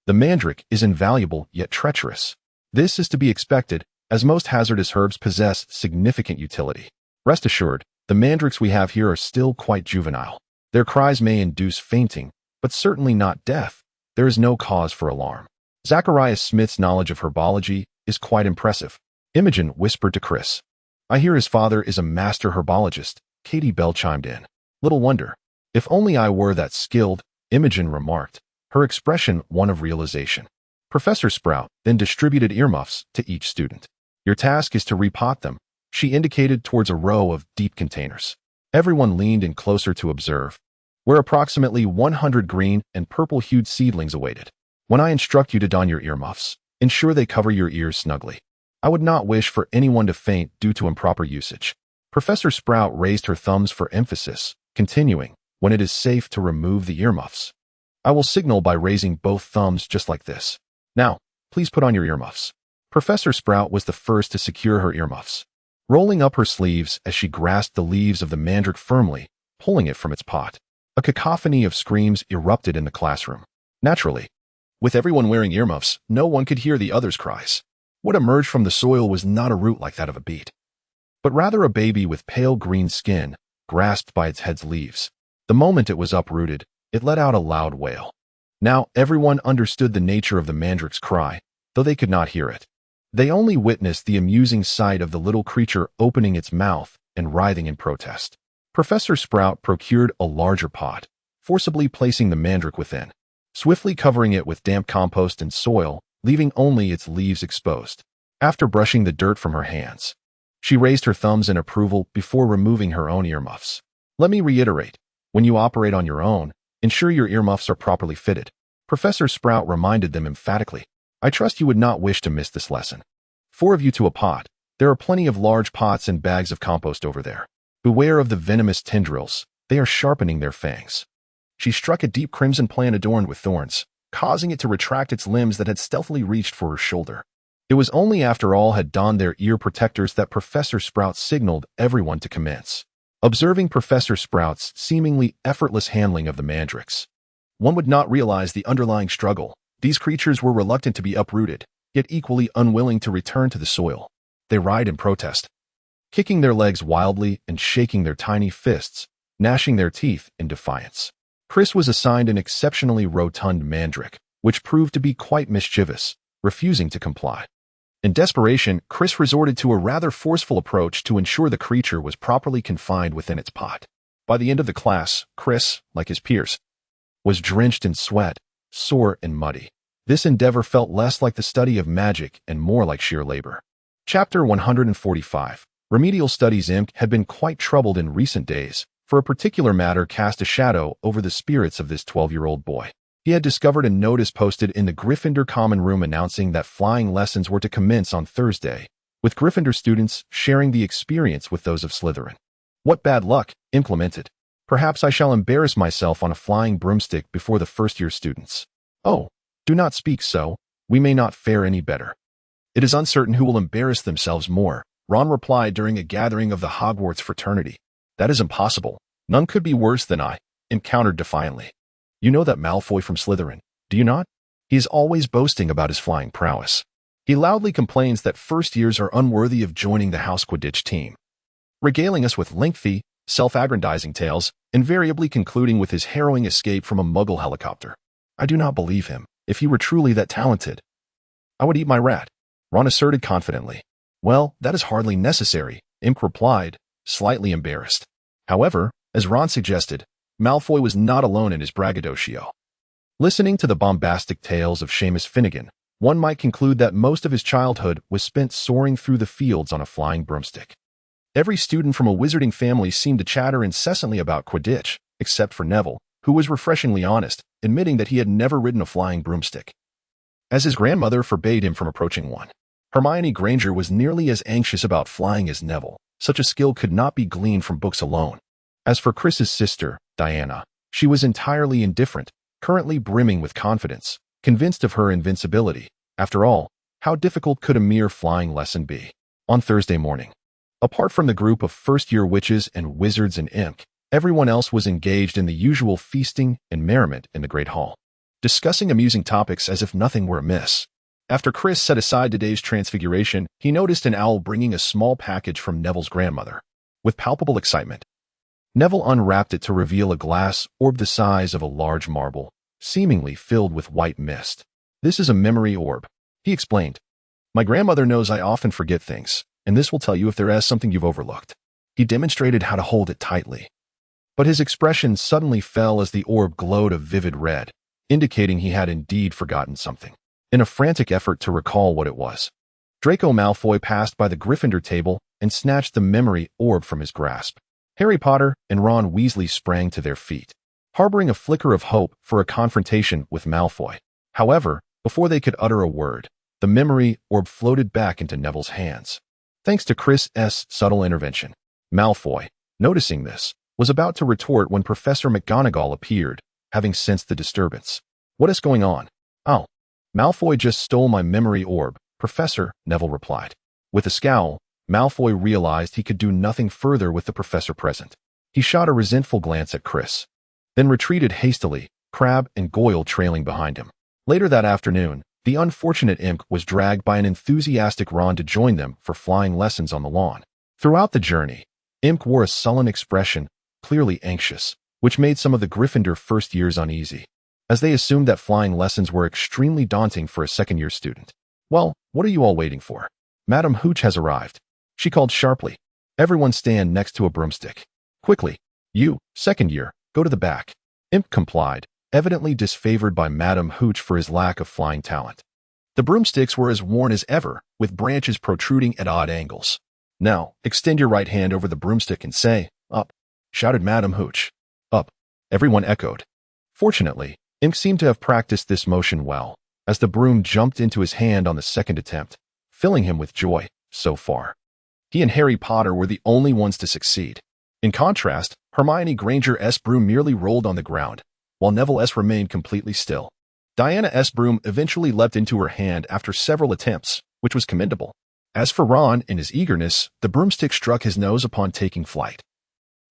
the mandrake is invaluable yet treacherous. This is to be expected, as most hazardous herbs possess significant utility. Rest assured, the mandrakes we have here are still quite juvenile. Their cries may induce fainting, but certainly not death. There is no cause for alarm. Zacharias Smith's knowledge of herbology is quite impressive. Imogen whispered to Chris. I hear his father is a master herbologist, Katie Bell chimed in. Little wonder. If only I were that skilled, Imogen remarked, her expression one of realization. Professor Sprout then distributed earmuffs to each student. Your task is to repot them, she indicated towards a row of deep containers. Everyone leaned in closer to observe, where approximately 100 green and purple-hued seedlings awaited. When I instruct you to don your earmuffs, ensure they cover your ears snugly. I would not wish for anyone to faint due to improper usage. Professor Sprout raised her thumbs for emphasis, continuing, when it is safe to remove the earmuffs. I will signal by raising both thumbs just like this. Now, please put on your earmuffs. Professor Sprout was the first to secure her earmuffs, rolling up her sleeves as she grasped the leaves of the mandrake firmly, pulling it from its pot. A cacophony of screams erupted in the classroom. Naturally, with everyone wearing earmuffs, no one could hear the others' cries. What emerged from the soil was not a root like that of a beet, but rather a baby with pale green skin, grasped by its head's leaves. The moment it was uprooted, it let out a loud wail. Now everyone understood the nature of the mandrake's cry, though they could not hear it. They only witnessed the amusing sight of the little creature opening its mouth and writhing in protest. Professor Sprout procured a larger pot, forcibly placing the mandrake within, swiftly covering it with damp compost and soil, leaving only its leaves exposed. After brushing the dirt from her hands, she raised her thumbs in approval before removing her own earmuffs. Let me reiterate, when you operate on your own, ensure your earmuffs are properly fitted. Professor Sprout reminded them emphatically. I trust you would not wish to miss this lesson. 4 of you to a pot. There are plenty of large pots and bags of compost over there. Beware of the venomous tendrils. They are sharpening their fangs. She struck a deep crimson plant adorned with thorns, causing it to retract its limbs that had stealthily reached for her shoulder. It was only after all had donned their ear protectors that Professor Sprout signaled everyone to commence. Observing Professor Sprout's seemingly effortless handling of the mandrakes, one would not realize the underlying struggle. These creatures were reluctant to be uprooted, yet equally unwilling to return to the soil. They writhed in protest, kicking their legs wildly and shaking their tiny fists, gnashing their teeth in defiance. Chris was assigned an exceptionally rotund mandrake, which proved to be quite mischievous, refusing to comply. In desperation, Chris resorted to a rather forceful approach to ensure the creature was properly confined within its pot. By the end of the class, Chris, like his peers, was drenched in sweat, sore and muddy. This endeavor felt less like the study of magic and more like sheer labor. Chapter 145. Remedial Studies Imp had been quite troubled in recent days, for a particular matter cast a shadow over the spirits of this 12-year-old boy. He had discovered a notice posted in the Gryffindor common room announcing that flying lessons were to commence on Thursday, with Gryffindor students sharing the experience with those of Slytherin. What bad luck, Imp lamented. Perhaps I shall embarrass myself on a flying broomstick before the first-year students. Oh, do not speak so, we may not fare any better. It is uncertain who will embarrass themselves more, Ron replied during a gathering of the Hogwarts fraternity. That is impossible. None could be worse than I, Imp countered defiantly. You know that Malfoy from Slytherin, do you not? He is always boasting about his flying prowess. He loudly complains that first years are unworthy of joining the House Quidditch team, regaling us with lengthy, self-aggrandizing tales, invariably concluding with his harrowing escape from a Muggle helicopter. I do not believe him. If he were truly that talented, I would eat my rat, Ron asserted confidently. Well, that is hardly necessary, Imp replied, slightly embarrassed. However, as Ron suggested, Malfoy was not alone in his braggadocio. Listening to the bombastic tales of Seamus Finnegan, one might conclude that most of his childhood was spent soaring through the fields on a flying broomstick. Every student from a wizarding family seemed to chatter incessantly about Quidditch, except for Neville, who was refreshingly honest, admitting that he had never ridden a flying broomstick, as his grandmother forbade him from approaching one. Hermione Granger was nearly as anxious about flying as Neville. Such a skill could not be gleaned from books alone. As for Chris's sister, Diana, she was entirely indifferent, currently brimming with confidence, convinced of her invincibility. After all, how difficult could a mere flying lesson be? On Thursday morning, apart from the group of first-year witches and wizards and imp, everyone else was engaged in the usual feasting and merriment in the great hall, discussing amusing topics as if nothing were amiss. After Chris set aside today's transfiguration, he noticed an owl bringing a small package from Neville's grandmother. With palpable excitement, Neville unwrapped it to reveal a glass orb the size of a large marble, seemingly filled with white mist. "This is a memory orb," he explained. "My grandmother knows I often forget things, and this will tell you if there is something you've overlooked." He demonstrated how to hold it tightly. But his expression suddenly fell as the orb glowed a vivid red, indicating he had indeed forgotten something. In a frantic effort to recall what it was, Draco Malfoy passed by the Gryffindor table and snatched the memory orb from his grasp. Harry Potter and Ron Weasley sprang to their feet, harboring a flicker of hope for a confrontation with Malfoy. However, before they could utter a word, the memory orb floated back into Neville's hands. Thanks to Chris's subtle intervention, Malfoy, noticing this, was about to retort when Professor McGonagall appeared, having sensed the disturbance. "What is going on?" "Oh, Malfoy just stole my memory orb, Professor," Neville replied. With a scowl, Malfoy realized he could do nothing further with the professor present. He shot a resentful glance at Chris, then retreated hastily, Crabbe and Goyle trailing behind him. Later that afternoon, the unfortunate imp was dragged by an enthusiastic Ron to join them for flying lessons on the lawn. Throughout the journey, Imp wore a sullen expression, clearly anxious, which made some of the Gryffindor first years uneasy, as they assumed that flying lessons were extremely daunting for a second-year student. "Well, what are you all waiting for? Madam Hooch has arrived," she called sharply. "Everyone stand next to a broomstick. Quickly, you, second year, go to the back." Imp complied, evidently disfavored by Madam Hooch for his lack of flying talent. The broomsticks were as worn as ever, with branches protruding at odd angles. "Now, extend your right hand over the broomstick and say, 'Up,'" shouted Madam Hooch. "Up," everyone echoed. Fortunately, Imp seemed to have practiced this motion well, as the broom jumped into his hand on the second attempt, filling him with joy. So far, he and Harry Potter were the only ones to succeed. In contrast, Hermione Granger's broom merely rolled on the ground, while Neville's remained completely still. Diana's broom eventually leapt into her hand after several attempts, which was commendable. As for Ron, in his eagerness, the broomstick struck his nose upon taking flight,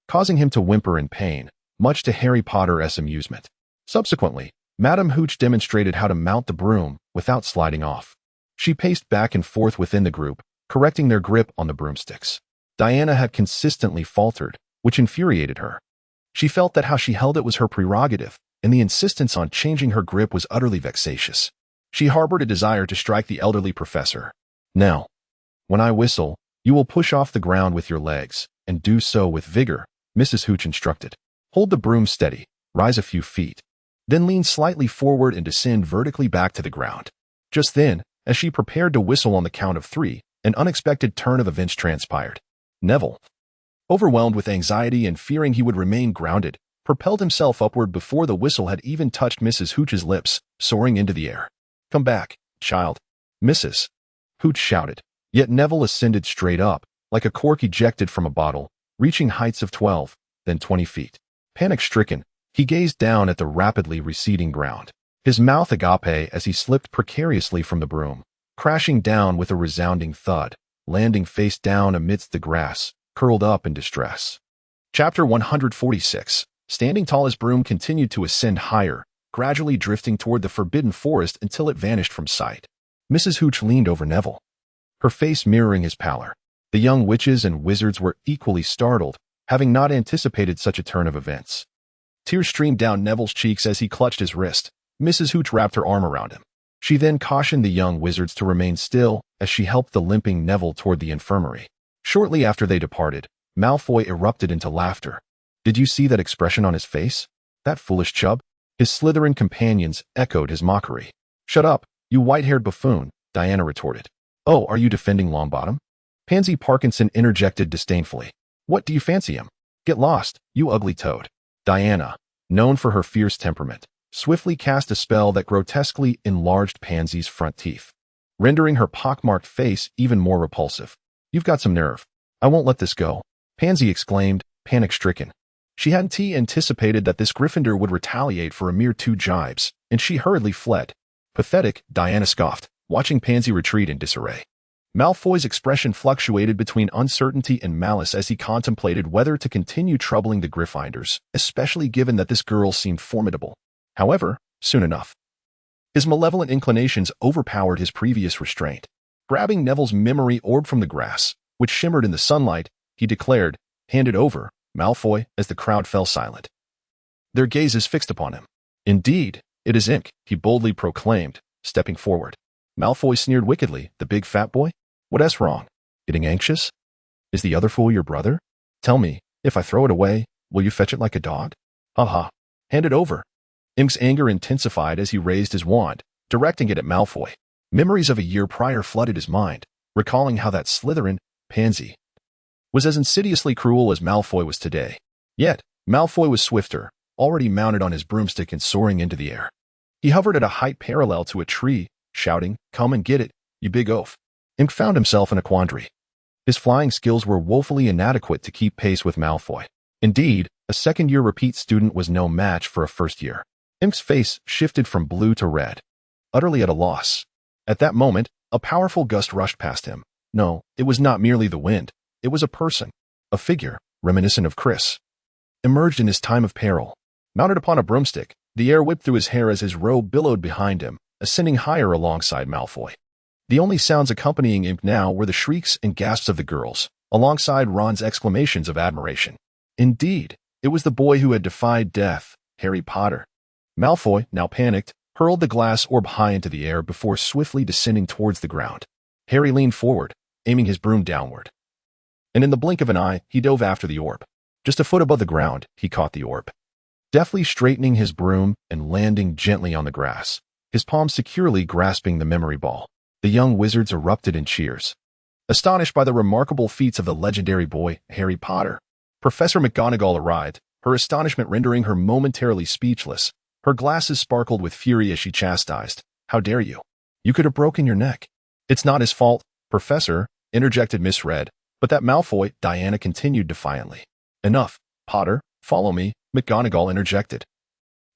causing him to whimper in pain, much to Harry Potter's amusement. Subsequently, Madam Hooch demonstrated how to mount the broom without sliding off. She paced back and forth within the group, correcting their grip on the broomsticks. Diana had consistently faltered, which infuriated her. She felt that how she held it was her prerogative, and the insistence on changing her grip was utterly vexatious. She harbored a desire to strike the elderly professor. "Now, when I whistle, you will push off the ground with your legs, and do so with vigor," Mrs. Hooch instructed. "Hold the broom steady, rise a few feet, then lean slightly forward and descend vertically back to the ground." Just then, as she prepared to whistle on the count of 3, an unexpected turn of events transpired. Neville, overwhelmed with anxiety and fearing he would remain grounded, propelled himself upward before the whistle had even touched Mrs. Hooch's lips, soaring into the air. "Come back, child," Mrs. Hooch shouted. Yet Neville ascended straight up, like a cork ejected from a bottle, reaching heights of 12, then 20 feet. Panic-stricken, he gazed down at the rapidly receding ground, his mouth agape as he slipped precariously from the broom, crashing down with a resounding thud, landing face down amidst the grass, curled up in distress. Chapter 146. Standing tall, his broom continued to ascend higher, gradually drifting toward the forbidden forest until it vanished from sight. Mrs. Hooch leaned over Neville, her face mirroring his pallor. The young witches and wizards were equally startled, having not anticipated such a turn of events. Tears streamed down Neville's cheeks as he clutched his wrist. Mrs. Hooch wrapped her arm around him. She then cautioned the young wizards to remain still as she helped the limping Neville toward the infirmary. Shortly after they departed, Malfoy erupted into laughter. "Did you see that expression on his face? That foolish chub?" His Slytherin companions echoed his mockery. "Shut up, you white-haired buffoon," Diana retorted. "Oh, are you defending Longbottom?" Pansy Parkinson interjected disdainfully. "What do you fancy him? Get lost, you ugly toad." Diana, known for her fierce temperament, swiftly cast a spell that grotesquely enlarged Pansy's front teeth, rendering her pockmarked face even more repulsive. "You've got some nerve. I won't let this go," Pansy exclaimed, panic-stricken. She hadn't anticipated that this Gryffindor would retaliate for a mere 2 jibes, and she hurriedly fled. "Pathetic," Diana scoffed, watching Pansy retreat in disarray. Malfoy's expression fluctuated between uncertainty and malice as he contemplated whether to continue troubling the Gryffindors, especially given that this girl seemed formidable. However, soon enough, his malevolent inclinations overpowered his previous restraint. Grabbing Neville's memory orb from the grass, which shimmered in the sunlight, he declared, "Hand it over, Malfoy," as the crowd fell silent. Their gazes fixed upon him. "Indeed, it is ink," he boldly proclaimed, stepping forward. Malfoy sneered wickedly. "The big fat boy? What's wrong? Getting anxious? Is the other fool your brother? Tell me, if I throw it away, will you fetch it like a dog? Ha ha. Hand it over." Imk's anger intensified as he raised his wand, directing it at Malfoy. Memories of a year prior flooded his mind, recalling how that Slytherin pansy was as insidiously cruel as Malfoy was today. Yet, Malfoy was swifter, already mounted on his broomstick and soaring into the air. He hovered at a height parallel to a tree, shouting, "Come and get it, you big oaf." Imk found himself in a quandary. His flying skills were woefully inadequate to keep pace with Malfoy. Indeed, a second-year repeat student was no match for a first-year. Imk's face shifted from blue to red, utterly at a loss. At that moment, a powerful gust rushed past him. No, it was not merely the wind. It was a person, a figure, reminiscent of Chris. Emerged in his time of peril. Mounted upon a broomstick, the air whipped through his hair as his robe billowed behind him, ascending higher alongside Malfoy. The only sounds accompanying Imk now were the shrieks and gasps of the girls, alongside Ron's exclamations of admiration. Indeed, it was the boy who had defied death, Harry Potter. Malfoy, now panicked, hurled the glass orb high into the air before swiftly descending towards the ground. Harry leaned forward, aiming his broom downward. And in the blink of an eye, he dove after the orb. Just a foot above the ground, he caught the orb. Deftly straightening his broom and landing gently on the grass, his palm securely grasping the memory ball, the young wizards erupted in cheers. Astonished by the remarkable feats of the legendary boy, Harry Potter, Professor McGonagall arrived, her astonishment rendering her momentarily speechless. Her glasses sparkled with fury as she chastised. "How dare you? You could have broken your neck." "It's not his fault, Professor," interjected Miss Red, but that Malfoy, Diana continued defiantly. "Enough, Potter, follow me," McGonagall interjected,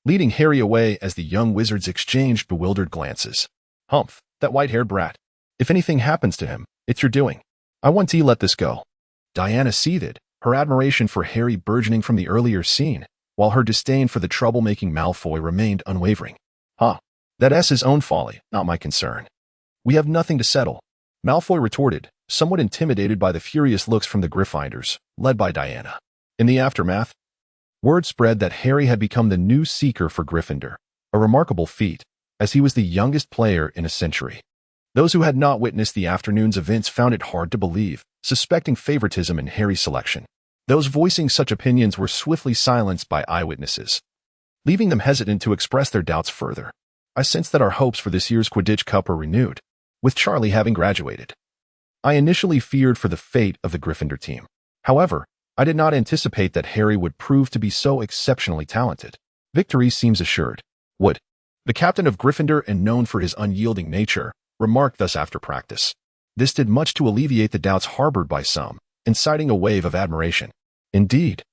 leading Harry away as the young wizards exchanged bewildered glances. "Humph, that white-haired brat. If anything happens to him, it's your doing. I want to let this go." Diana seethed, her admiration for Harry burgeoning from the earlier scene, while her disdain for the troublemaking Malfoy remained unwavering. That's his own folly, not my concern. We have nothing to settle," Malfoy retorted, somewhat intimidated by the furious looks from the Gryffindors, led by Diana. In the aftermath, word spread that Harry had become the new seeker for Gryffindor, a remarkable feat, as he was the youngest player in a century. Those who had not witnessed the afternoon's events found it hard to believe, suspecting favoritism in Harry's selection. Those voicing such opinions were swiftly silenced by eyewitnesses, leaving them hesitant to express their doubts further. I sensed that our hopes for this year's Quidditch Cup were renewed, with Charlie having graduated. I initially feared for the fate of the Gryffindor team. However, I did not anticipate that Harry would prove to be so exceptionally talented. Victory seems assured. Wood, the captain of Gryffindor and known for his unyielding nature, remarked thus after practice. This did much to alleviate the doubts harbored by some, inciting a wave of admiration. "Indeed,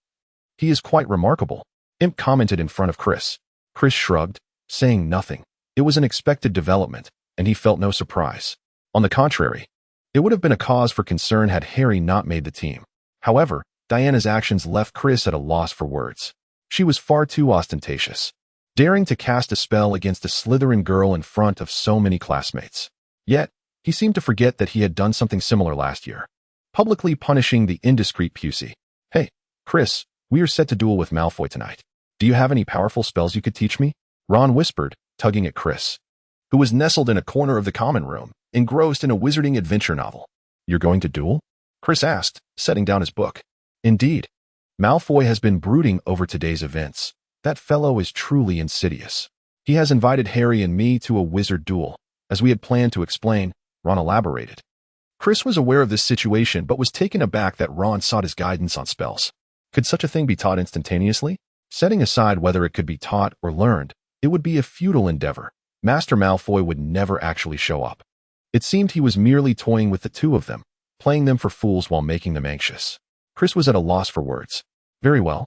he is quite remarkable," Imp commented in front of Chris. Chris shrugged, saying nothing. It was an expected development, and he felt no surprise. On the contrary, it would have been a cause for concern had Harry not made the team. However, Diana's actions left Chris at a loss for words. She was far too ostentatious, daring to cast a spell against a Slytherin girl in front of so many classmates. Yet, he seemed to forget that he had done something similar last year, publicly punishing the indiscreet Pusey. "Hey, Chris, we are set to duel with Malfoy tonight. Do you have any powerful spells you could teach me?" Ron whispered, tugging at Chris, who was nestled in a corner of the common room, engrossed in a wizarding adventure novel. "You're going to duel?" Chris asked, setting down his book. "Indeed. Malfoy has been brooding over today's events. That fellow is truly insidious. He has invited Harry and me to a wizard duel, as we had planned to explain," Ron elaborated. Chris was aware of this situation but was taken aback that Ron sought his guidance on spells. Could such a thing be taught instantaneously? Setting aside whether it could be taught or learned, it would be a futile endeavor. Master Malfoy would never actually show up. It seemed he was merely toying with the two of them, playing them for fools while making them anxious. Chris was at a loss for words. "Very well.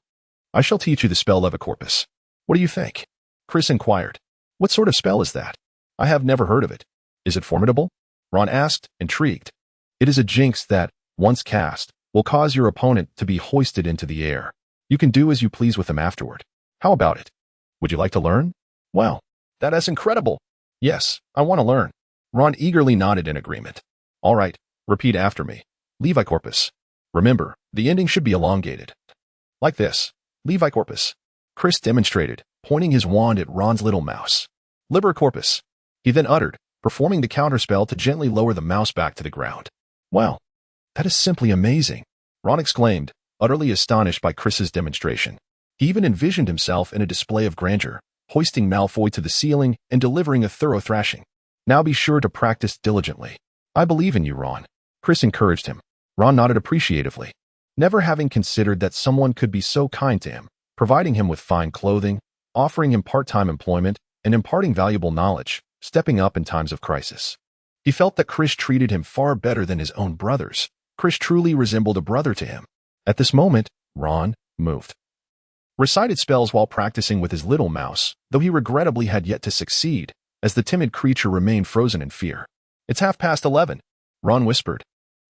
I shall teach you the spell Levicorpus. What do you think?" Chris inquired. "What sort of spell is that? I have never heard of it. Is it formidable?" Ron asked, intrigued. It is a jinx that, once cast, will cause your opponent to be hoisted into the air. You can do as you please with them afterward. How about it? Would you like to learn? Well, that is incredible. Yes, I want to learn. Ron eagerly nodded in agreement. All right, repeat after me. Levi Corpus. Remember, the ending should be elongated. Like this. Levi Corpus. Chris demonstrated, pointing his wand at Ron's little mouse. Liber Corpus. He then uttered, performing the counterspell to gently lower the mouse back to the ground. Wow, that is simply amazing, Ron exclaimed, utterly astonished by Chris's demonstration. He even envisioned himself in a display of grandeur, hoisting Malfoy to the ceiling and delivering a thorough thrashing. Now be sure to practice diligently. I believe in you, Ron. Chris encouraged him. Ron nodded appreciatively, never having considered that someone could be so kind to him, providing him with fine clothing, offering him part-time employment, and imparting valuable knowledge, stepping up in times of crisis. He felt that Chris treated him far better than his own brothers. Chris truly resembled a brother to him. At this moment, Ron moved. Recited spells while practicing with his little mouse, though he regrettably had yet to succeed, as the timid creature remained frozen in fear. It's 11:30, Ron whispered.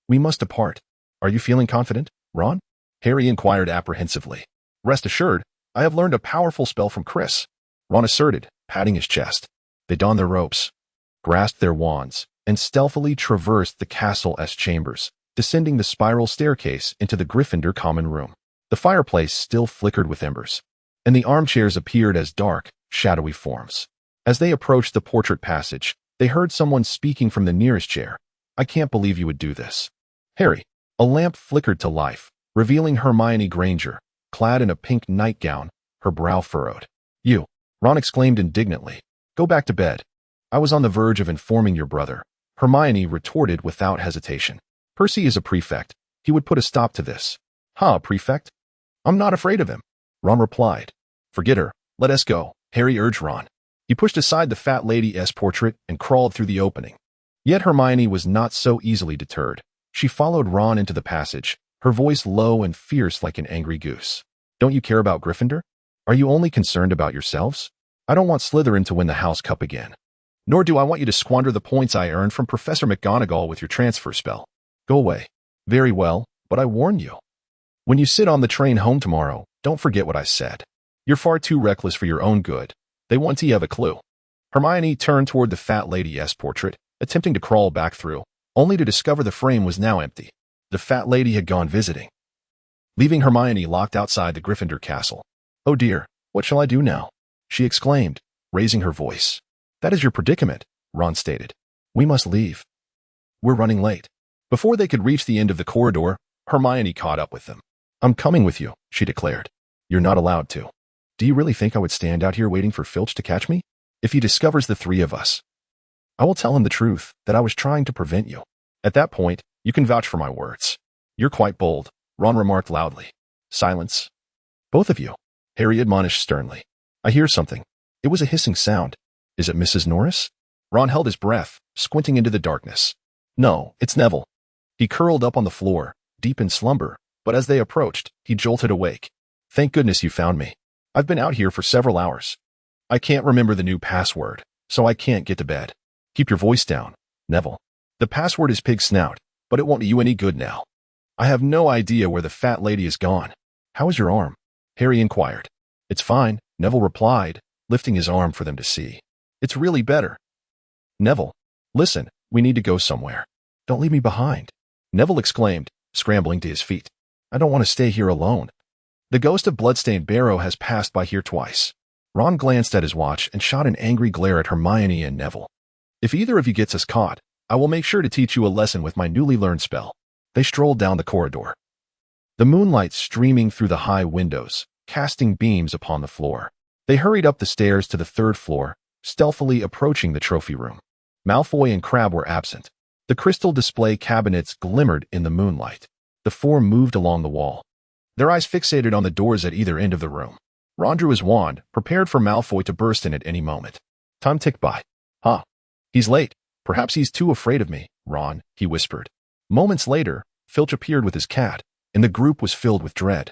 We must depart. Are you feeling confident, Ron? Harry inquired apprehensively. Rest assured, I have learned a powerful spell from Chris, Ron asserted, patting his chest. They donned their robes, grasped their wands, and stealthily traversed the castle's chambers, descending the spiral staircase into the Gryffindor common room. The fireplace still flickered with embers, and the armchairs appeared as dark, shadowy forms. As they approached the portrait passage, they heard someone speaking from the nearest chair. I can't believe you would do this. Harry. A lamp flickered to life, revealing Hermione Granger, clad in a pink nightgown, her brow furrowed. You, Ron exclaimed indignantly. Go back to bed. I was on the verge of informing your brother, Hermione retorted without hesitation. Percy is a prefect. He would put a stop to this. Ha, prefect? I'm not afraid of him, Ron replied. Forget her. Let us go, Harry urged Ron. He pushed aside the fat lady's portrait and crawled through the opening. Yet Hermione was not so easily deterred. She followed Ron into the passage, her voice low and fierce like an angry goose. Don't you care about Gryffindor? Are you only concerned about yourselves? I don't want Slytherin to win the House Cup again. Nor do I want you to squander the points I earned from Professor McGonagall with your transfer spell. Go away. Very well, but I warn you. When you sit on the train home tomorrow, don't forget what I said. You're far too reckless for your own good. They want to have a clue. Hermione turned toward the fat lady's portrait, attempting to crawl back through, only to discover the frame was now empty. The fat lady had gone visiting, leaving Hermione locked outside the Gryffindor castle. Oh dear, what shall I do now? She exclaimed, raising her voice. That is your predicament, Ron stated. We must leave. We're running late. Before they could reach the end of the corridor, Hermione caught up with them. I'm coming with you, she declared. You're not allowed to. Do you really think I would stand out here waiting for Filch to catch me? If he discovers the three of us, I will tell him the truth, that I was trying to prevent you. At that point, you can vouch for my words. You're quite bold, Ron remarked loudly. Silence. Both of you, Harry admonished sternly. I hear something. It was a hissing sound. Is it Mrs. Norris? Ron held his breath, squinting into the darkness. No, it's Neville. He curled up on the floor, deep in slumber, but as they approached, he jolted awake. Thank goodness you found me. I've been out here for several hours. I can't remember the new password, so I can't get to bed. Keep your voice down, Neville. The password is pig snout, but it won't do you any good now. I have no idea where the fat lady is gone. How is your arm? Harry inquired. It's fine, Neville replied, lifting his arm for them to see. It's really better. Neville, listen, we need to go somewhere. Don't leave me behind, Neville exclaimed, scrambling to his feet. I don't want to stay here alone. The ghost of Bloodstained Barrow has passed by here twice. Ron glanced at his watch and shot an angry glare at Hermione and Neville. If either of you gets us caught, I will make sure to teach you a lesson with my newly learned spell. They strolled down the corridor, the moonlight streaming through the high windows, casting beams upon the floor. They hurried up the stairs to the third floor, stealthily approaching the trophy room. Malfoy and Crabbe were absent. The crystal display cabinets glimmered in the moonlight. The four moved along the wall, their eyes fixated on the doors at either end of the room. Ron drew his wand, prepared for Malfoy to burst in at any moment. Time ticked by. He's late. Perhaps he's too afraid of me, Ron, he whispered. Moments later, Filch appeared with his cat, and the group was filled with dread.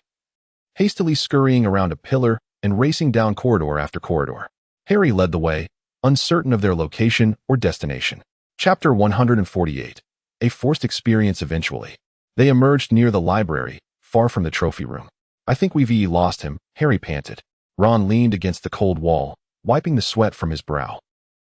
Hastily scurrying around a pillar and racing down corridor after corridor, Harry led the way, uncertain of their location or destination. Chapter 148. a forced experience eventually. They emerged near the library, far from the trophy room. I think we've lost him, Harry panted. Ron leaned against the cold wall, wiping the sweat from his brow.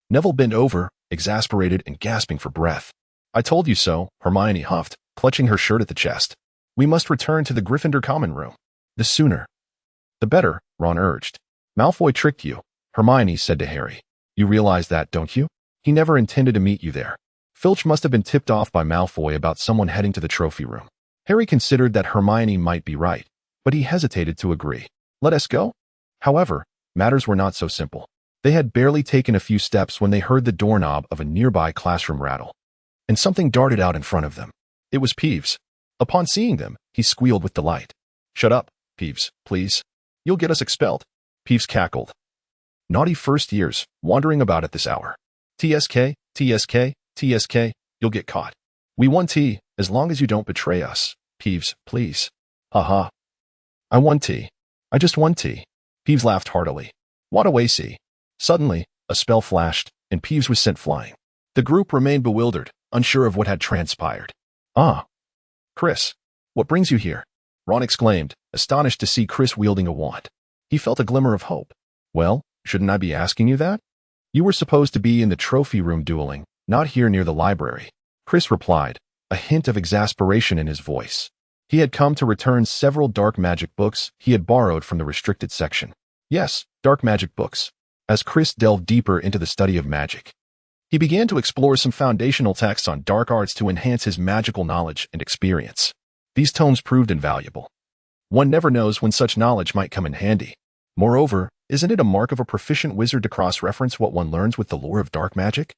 Neville bent over, exasperated and gasping for breath. I told you so, Hermione huffed, clutching her shirt at the chest. We must return to the Gryffindor common room. The sooner, the better, Ron urged. Malfoy tricked you, Hermione said to Harry. You realize that, don't you? He never intended to meet you there. Filch must have been tipped off by Malfoy about someone heading to the trophy room. Harry considered that Hermione might be right, but he hesitated to agree. Let us go? However, matters were not so simple. They had barely taken a few steps when they heard the doorknob of a nearby classroom rattle, and something darted out in front of them. It was Peeves. Upon seeing them, he squealed with delight. Shut up, Peeves, please. You'll get us expelled. Peeves cackled. Naughty first years, wandering about at this hour. TSK, TSK, TSK, you'll get caught. We want tea, as long as you don't betray us. Peeves, please. Haha. I want tea. I just want tea. Peeves laughed heartily. What a see. Suddenly, a spell flashed, and Peeves was sent flying. The group remained bewildered, unsure of what had transpired. Ah. Chris, what brings you here? Ron exclaimed, astonished to see Chris wielding a wand. He felt a glimmer of hope. Well, shouldn't I be asking you that? You were supposed to be in the trophy room dueling, not here near the library. Chris replied, a hint of exasperation in his voice. He had come to return several dark magic books he had borrowed from the restricted section. Yes, dark magic books. As Chris delved deeper into the study of magic, he began to explore some foundational texts on dark arts to enhance his magical knowledge and experience. These tomes proved invaluable. One never knows when such knowledge might come in handy. Moreover, isn't it a mark of a proficient wizard to cross-reference what one learns with the lore of dark magic?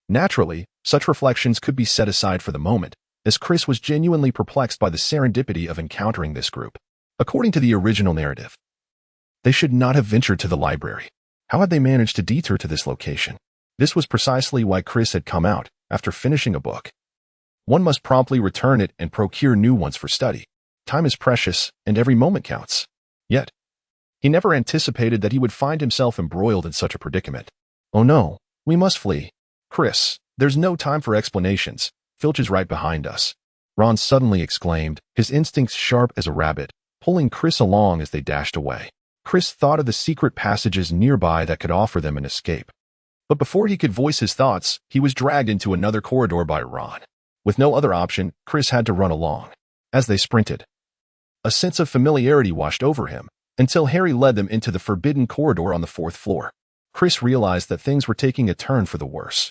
Naturally, such reflections could be set aside for the moment, as Chris was genuinely perplexed by the serendipity of encountering this group. According to the original narrative, they should not have ventured to the library. How had they managed to detour to this location? This was precisely why Chris had come out, after finishing a book. One must promptly return it and procure new ones for study. Time is precious, and every moment counts. Yet, he never anticipated that he would find himself embroiled in such a predicament. Oh no, we must flee. Chris, there's no time for explanations. Filch is right behind us. Ron suddenly exclaimed, his instincts sharp as a rabbit, pulling Chris along as they dashed away. Chris thought of the secret passages nearby that could offer them an escape. But before he could voice his thoughts, he was dragged into another corridor by Ron. With no other option, Chris had to run along. As they sprinted, a sense of familiarity washed over him, until Harry led them into the forbidden corridor on the 4th floor. Chris realized that things were taking a turn for the worse.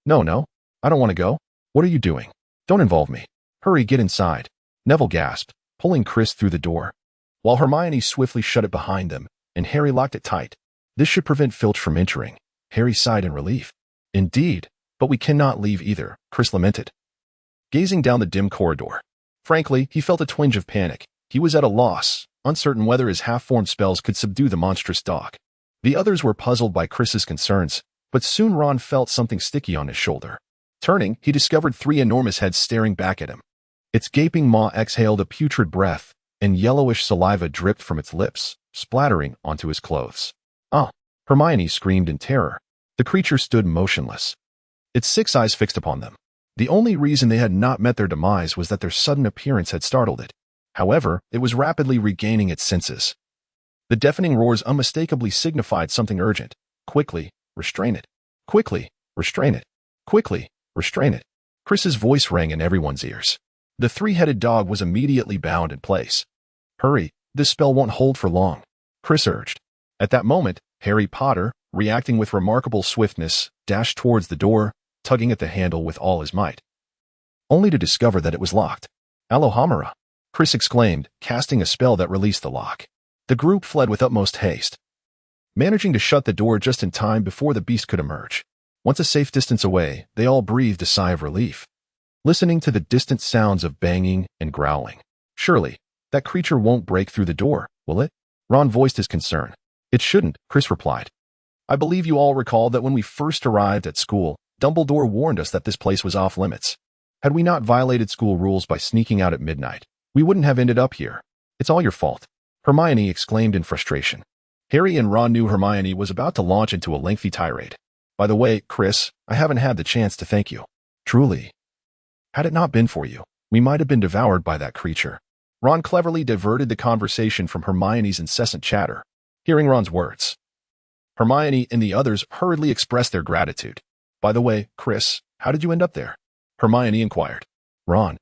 No, I don't want to go. What are you doing? Don't involve me. Hurry, get inside. Neville gasped, pulling Chris through the door, while Hermione swiftly shut it behind them, and Harry locked it tight. This should prevent Filch from entering. Harry sighed in relief. Indeed, but we cannot leave either, Chris lamented, gazing down the dim corridor. Frankly, he felt a twinge of panic. He was at a loss, uncertain whether his half-formed spells could subdue the monstrous dog. The others were puzzled by Chris's concerns, but soon Ron felt something sticky on his shoulder. Turning, he discovered 3 enormous heads staring back at him. Its gaping maw exhaled a putrid breath, and yellowish saliva dripped from its lips, splattering onto his clothes. Ah! Hermione screamed in terror. The creature stood motionless, its 6 eyes fixed upon them. The only reason they had not met their demise was that their sudden appearance had startled it. However, it was rapidly regaining its senses. The deafening roars unmistakably signified something urgent. Quickly, restrain it. Quickly, restrain it. Quickly, restrain it. Chris's voice rang in everyone's ears. The 3-headed dog was immediately bound in place. Hurry, this spell won't hold for long, Chris urged. At that moment, Harry Potter, reacting with remarkable swiftness, dashed towards the door, tugging at the handle with all his might, only to discover that it was locked. Alohomora! Chris exclaimed, casting a spell that released the lock. The group fled with utmost haste, managing to shut the door just in time before the beast could emerge. Once a safe distance away, they all breathed a sigh of relief, listening to the distant sounds of banging and growling. Surely, that creature won't break through the door, will it? Ron voiced his concern. It shouldn't, Chris replied. I believe you all recall that when we first arrived at school, Dumbledore warned us that this place was off limits. Had we not violated school rules by sneaking out at midnight, we wouldn't have ended up here. It's all your fault, Hermione exclaimed in frustration. Harry and Ron knew Hermione was about to launch into a lengthy tirade. By the way, Chris, I haven't had the chance to thank you. Truly. Had it not been for you, we might have been devoured by that creature. Ron cleverly diverted the conversation from Hermione's incessant chatter. Hearing Ron's words, Hermione and the others hurriedly expressed their gratitude. By the way, Chris, how did you end up there? Hermione inquired. Ron,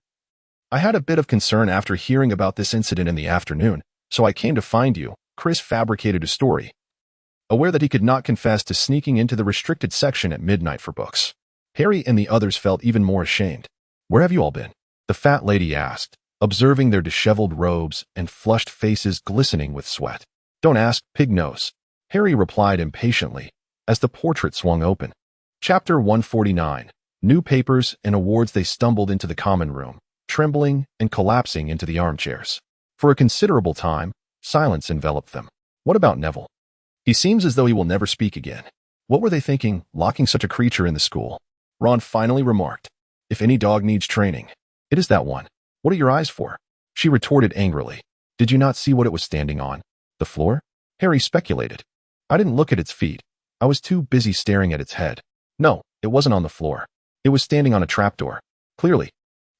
I had a bit of concern after hearing about this incident in the afternoon, so I came to find you. Chris fabricated a story, aware that he could not confess to sneaking into the restricted section at midnight for books. Harry and the others felt even more ashamed. Where have you all been? The fat lady asked, observing their disheveled robes and flushed faces glistening with sweat. Don't ask, pig nose. Harry replied impatiently as the portrait swung open. Chapter 149. New papers and awards. They stumbled into the common room, trembling and collapsing into the armchairs. For a considerable time, silence enveloped them. What about Neville? He seems as though he will never speak again. What were they thinking, locking such a creature in the school? Ron finally remarked. If any dog needs training, it is that one. What are your eyes for? She retorted angrily. Did you not see what it was standing on? The floor? Harry speculated. I didn't look at its feet. I was too busy staring at its head. No, it wasn't on the floor. It was standing on a trapdoor. Clearly,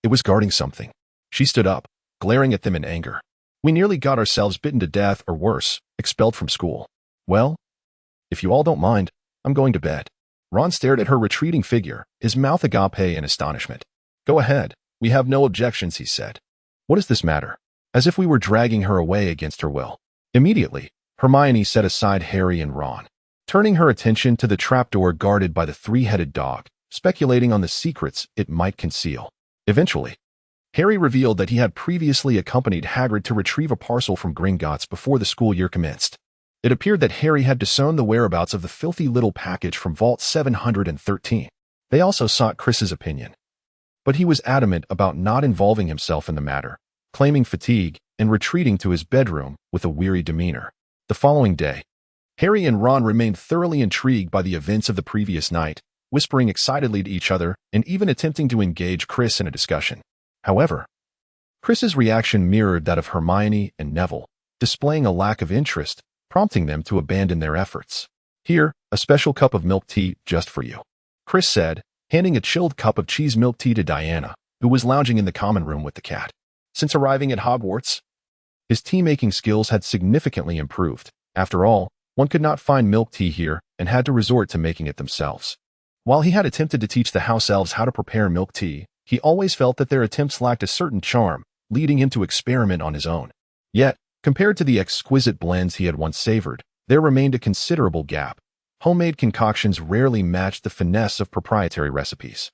it was guarding something. She stood up, glaring at them in anger. We nearly got ourselves bitten to death or worse, expelled from school. Well, if you all don't mind, I'm going to bed. Ron stared at her retreating figure, his mouth agape in astonishment. Go ahead. We have no objections, he said. What does this matter? As if we were dragging her away against her will. Immediately, Hermione set aside Harry and Ron, turning her attention to the trapdoor guarded by the three-headed dog, speculating on the secrets it might conceal. Eventually, Harry revealed that he had previously accompanied Hagrid to retrieve a parcel from Gringotts before the school year commenced. It appeared that Harry had discerned the whereabouts of the filthy little package from Vault 713. They also sought Chris's opinion, but he was adamant about not involving himself in the matter, claiming fatigue and retreating to his bedroom with a weary demeanor. The following day, Harry and Ron remained thoroughly intrigued by the events of the previous night, whispering excitedly to each other and even attempting to engage Chris in a discussion. However, Chris's reaction mirrored that of Hermione and Neville, displaying a lack of interest, prompting them to abandon their efforts. Here, a special cup of milk tea just for you, Chris said, handing a chilled cup of cheese milk tea to Diana, who was lounging in the common room with the cat. Since arriving at Hogwarts, his tea-making skills had significantly improved. After all, one could not find milk tea here and had to resort to making it themselves. While he had attempted to teach the house elves how to prepare milk tea, he always felt that their attempts lacked a certain charm, leading him to experiment on his own. Yet, compared to the exquisite blends he had once savored, there remained a considerable gap. Homemade concoctions rarely matched the finesse of proprietary recipes.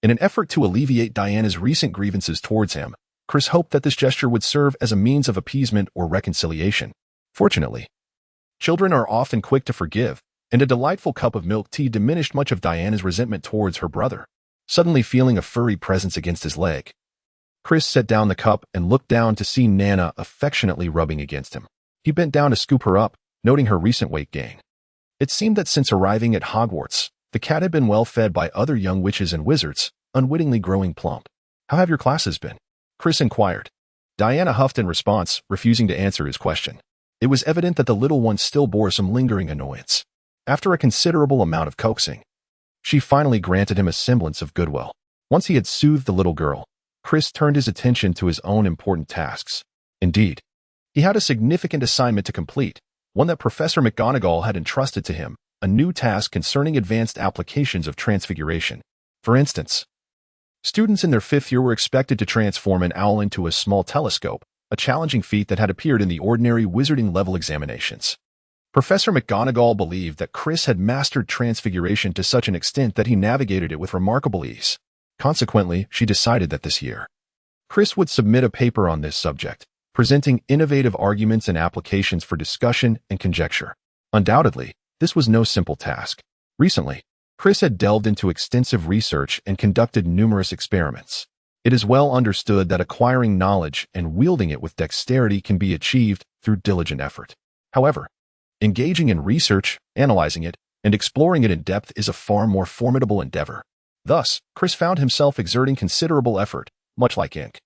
In an effort to alleviate Diana's recent grievances towards him, Chris hoped that this gesture would serve as a means of appeasement or reconciliation. Fortunately, children are often quick to forgive, and a delightful cup of milk tea diminished much of Diana's resentment towards her brother. Suddenly feeling a furry presence against his leg, Chris set down the cup and looked down to see Nana affectionately rubbing against him. He bent down to scoop her up, noting her recent weight gain. It seemed that since arriving at Hogwarts, the cat had been well fed by other young witches and wizards, unwittingly growing plump. How have your classes been? Chris inquired. Diana huffed in response, refusing to answer his question. It was evident that the little one still bore some lingering annoyance. After a considerable amount of coaxing, she finally granted him a semblance of goodwill. Once he had soothed the little girl, Chris turned his attention to his own important tasks. Indeed, he had a significant assignment to complete, one that Professor McGonagall had entrusted to him, a new task concerning advanced applications of transfiguration. For instance, students in their 5th year were expected to transform an owl into a small telescope, a challenging feat that had appeared in the ordinary wizarding level examinations. Professor McGonagall believed that Chris had mastered transfiguration to such an extent that he navigated it with remarkable ease. Consequently, she decided that this year, Chris would submit a paper on this subject, presenting innovative arguments and applications for discussion and conjecture. Undoubtedly, this was no simple task. Recently, Chris had delved into extensive research and conducted numerous experiments. It is well understood that acquiring knowledge and wielding it with dexterity can be achieved through diligent effort. However, engaging in research, analyzing it, and exploring it in depth is a far more formidable endeavor. Thus, Chris found himself exerting considerable effort, much like Ink,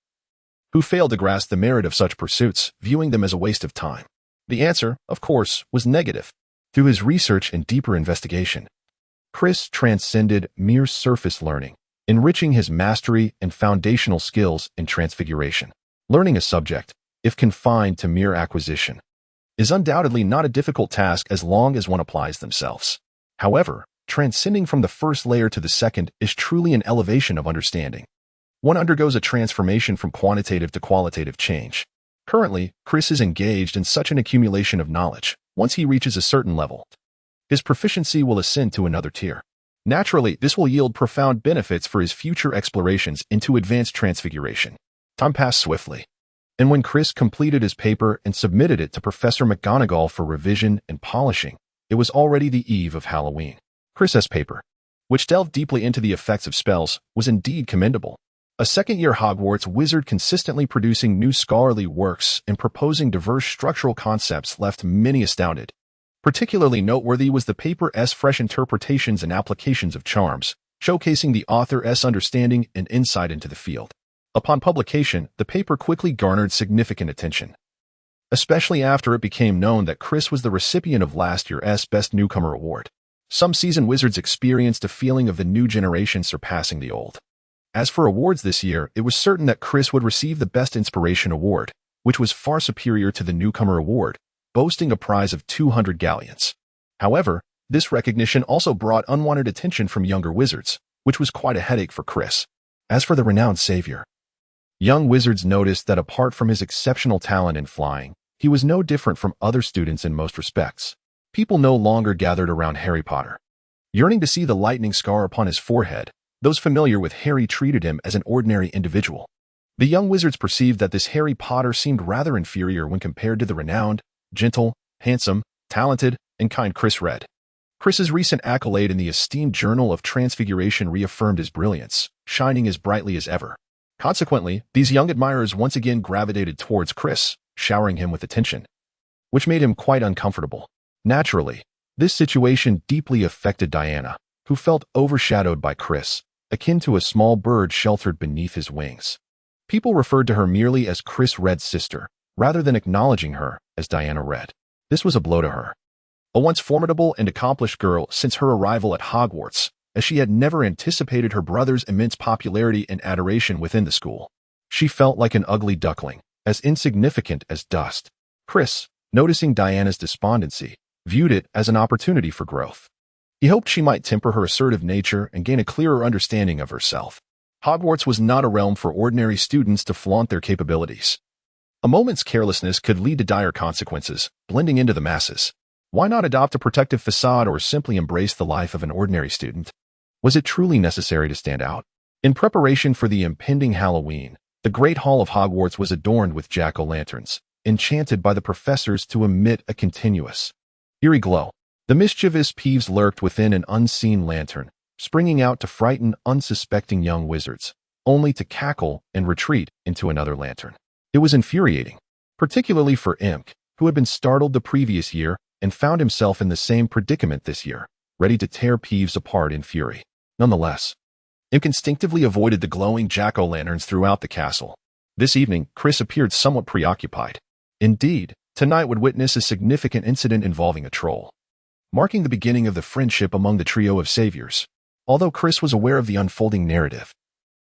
who failed to grasp the merit of such pursuits, viewing them as a waste of time. The answer, of course, was negative. Through his research and deeper investigation, Chris transcended mere surface learning, enriching his mastery and foundational skills in transfiguration. Learning a subject, if confined to mere acquisition, is undoubtedly not a difficult task as long as one applies themselves. However, transcending from the first layer to the second is truly an elevation of understanding. One undergoes a transformation from quantitative to qualitative change. Currently, Chris is engaged in such an accumulation of knowledge. Once he reaches a certain level, his proficiency will ascend to another tier. Naturally, this will yield profound benefits for his future explorations into advanced transfiguration. Time passed swiftly, and when Chris completed his paper and submitted it to Professor McGonagall for revision and polishing, it was already the eve of Halloween. Chris's paper, which delved deeply into the effects of spells, was indeed commendable. A second-year Hogwarts wizard consistently producing new scholarly works and proposing diverse structural concepts left many astounded. Particularly noteworthy was the paper's fresh interpretations and applications of charms, showcasing the author's understanding and insight into the field. Upon publication, the paper quickly garnered significant attention, especially after it became known that Chris was the recipient of last year's Best Newcomer Award. Some seasoned wizards experienced a feeling of the new generation surpassing the old. As for awards this year, it was certain that Chris would receive the Best Inspiration Award, which was far superior to the Newcomer Award, boasting a prize of 200 galleons. However, this recognition also brought unwanted attention from younger wizards, which was quite a headache for Chris. As for the renowned savior, young wizards noticed that apart from his exceptional talent in flying, he was no different from other students in most respects. People no longer gathered around Harry Potter. Yearning to see the lightning scar upon his forehead, those familiar with Harry treated him as an ordinary individual. The young wizards perceived that this Harry Potter seemed rather inferior when compared to the renowned, gentle, handsome, talented, and kind Chris Red. Chris's recent accolade in the esteemed Journal of Transfiguration reaffirmed his brilliance, shining as brightly as ever. Consequently, these young admirers once again gravitated towards Chris, showering him with attention, which made him quite uncomfortable. Naturally, this situation deeply affected Diana, who felt overshadowed by Chris, akin to a small bird sheltered beneath his wings. People referred to her merely as Chris Red's sister, rather than acknowledging her as Diana Red. This was a blow to her, a once formidable and accomplished girl since her arrival at Hogwarts, as she had never anticipated her brother's immense popularity and adoration within the school. She felt like an ugly duckling, as insignificant as dust. Chris, noticing Diana's despondency, viewed it as an opportunity for growth. He hoped she might temper her assertive nature and gain a clearer understanding of herself. Hogwarts was not a realm for ordinary students to flaunt their capabilities. A moment's carelessness could lead to dire consequences, blending into the masses. Why not adopt a protective facade or simply embrace the life of an ordinary student? Was it truly necessary to stand out? In preparation for the impending Halloween, the Great Hall of Hogwarts was adorned with jack-o'-lanterns, enchanted by the professors to emit a continuous, eerie glow. The mischievous Peeves lurked within an unseen lantern, springing out to frighten unsuspecting young wizards, only to cackle and retreat into another lantern. It was infuriating, particularly for Imk, who had been startled the previous year and found himself in the same predicament this year, ready to tear Peeves apart in fury. Nonetheless, Imk instinctively avoided the glowing jack-o'-lanterns throughout the castle. This evening, Chris appeared somewhat preoccupied. Indeed, tonight would witness a significant incident involving a troll, marking the beginning of the friendship among the trio of saviors. Although Chris was aware of the unfolding narrative,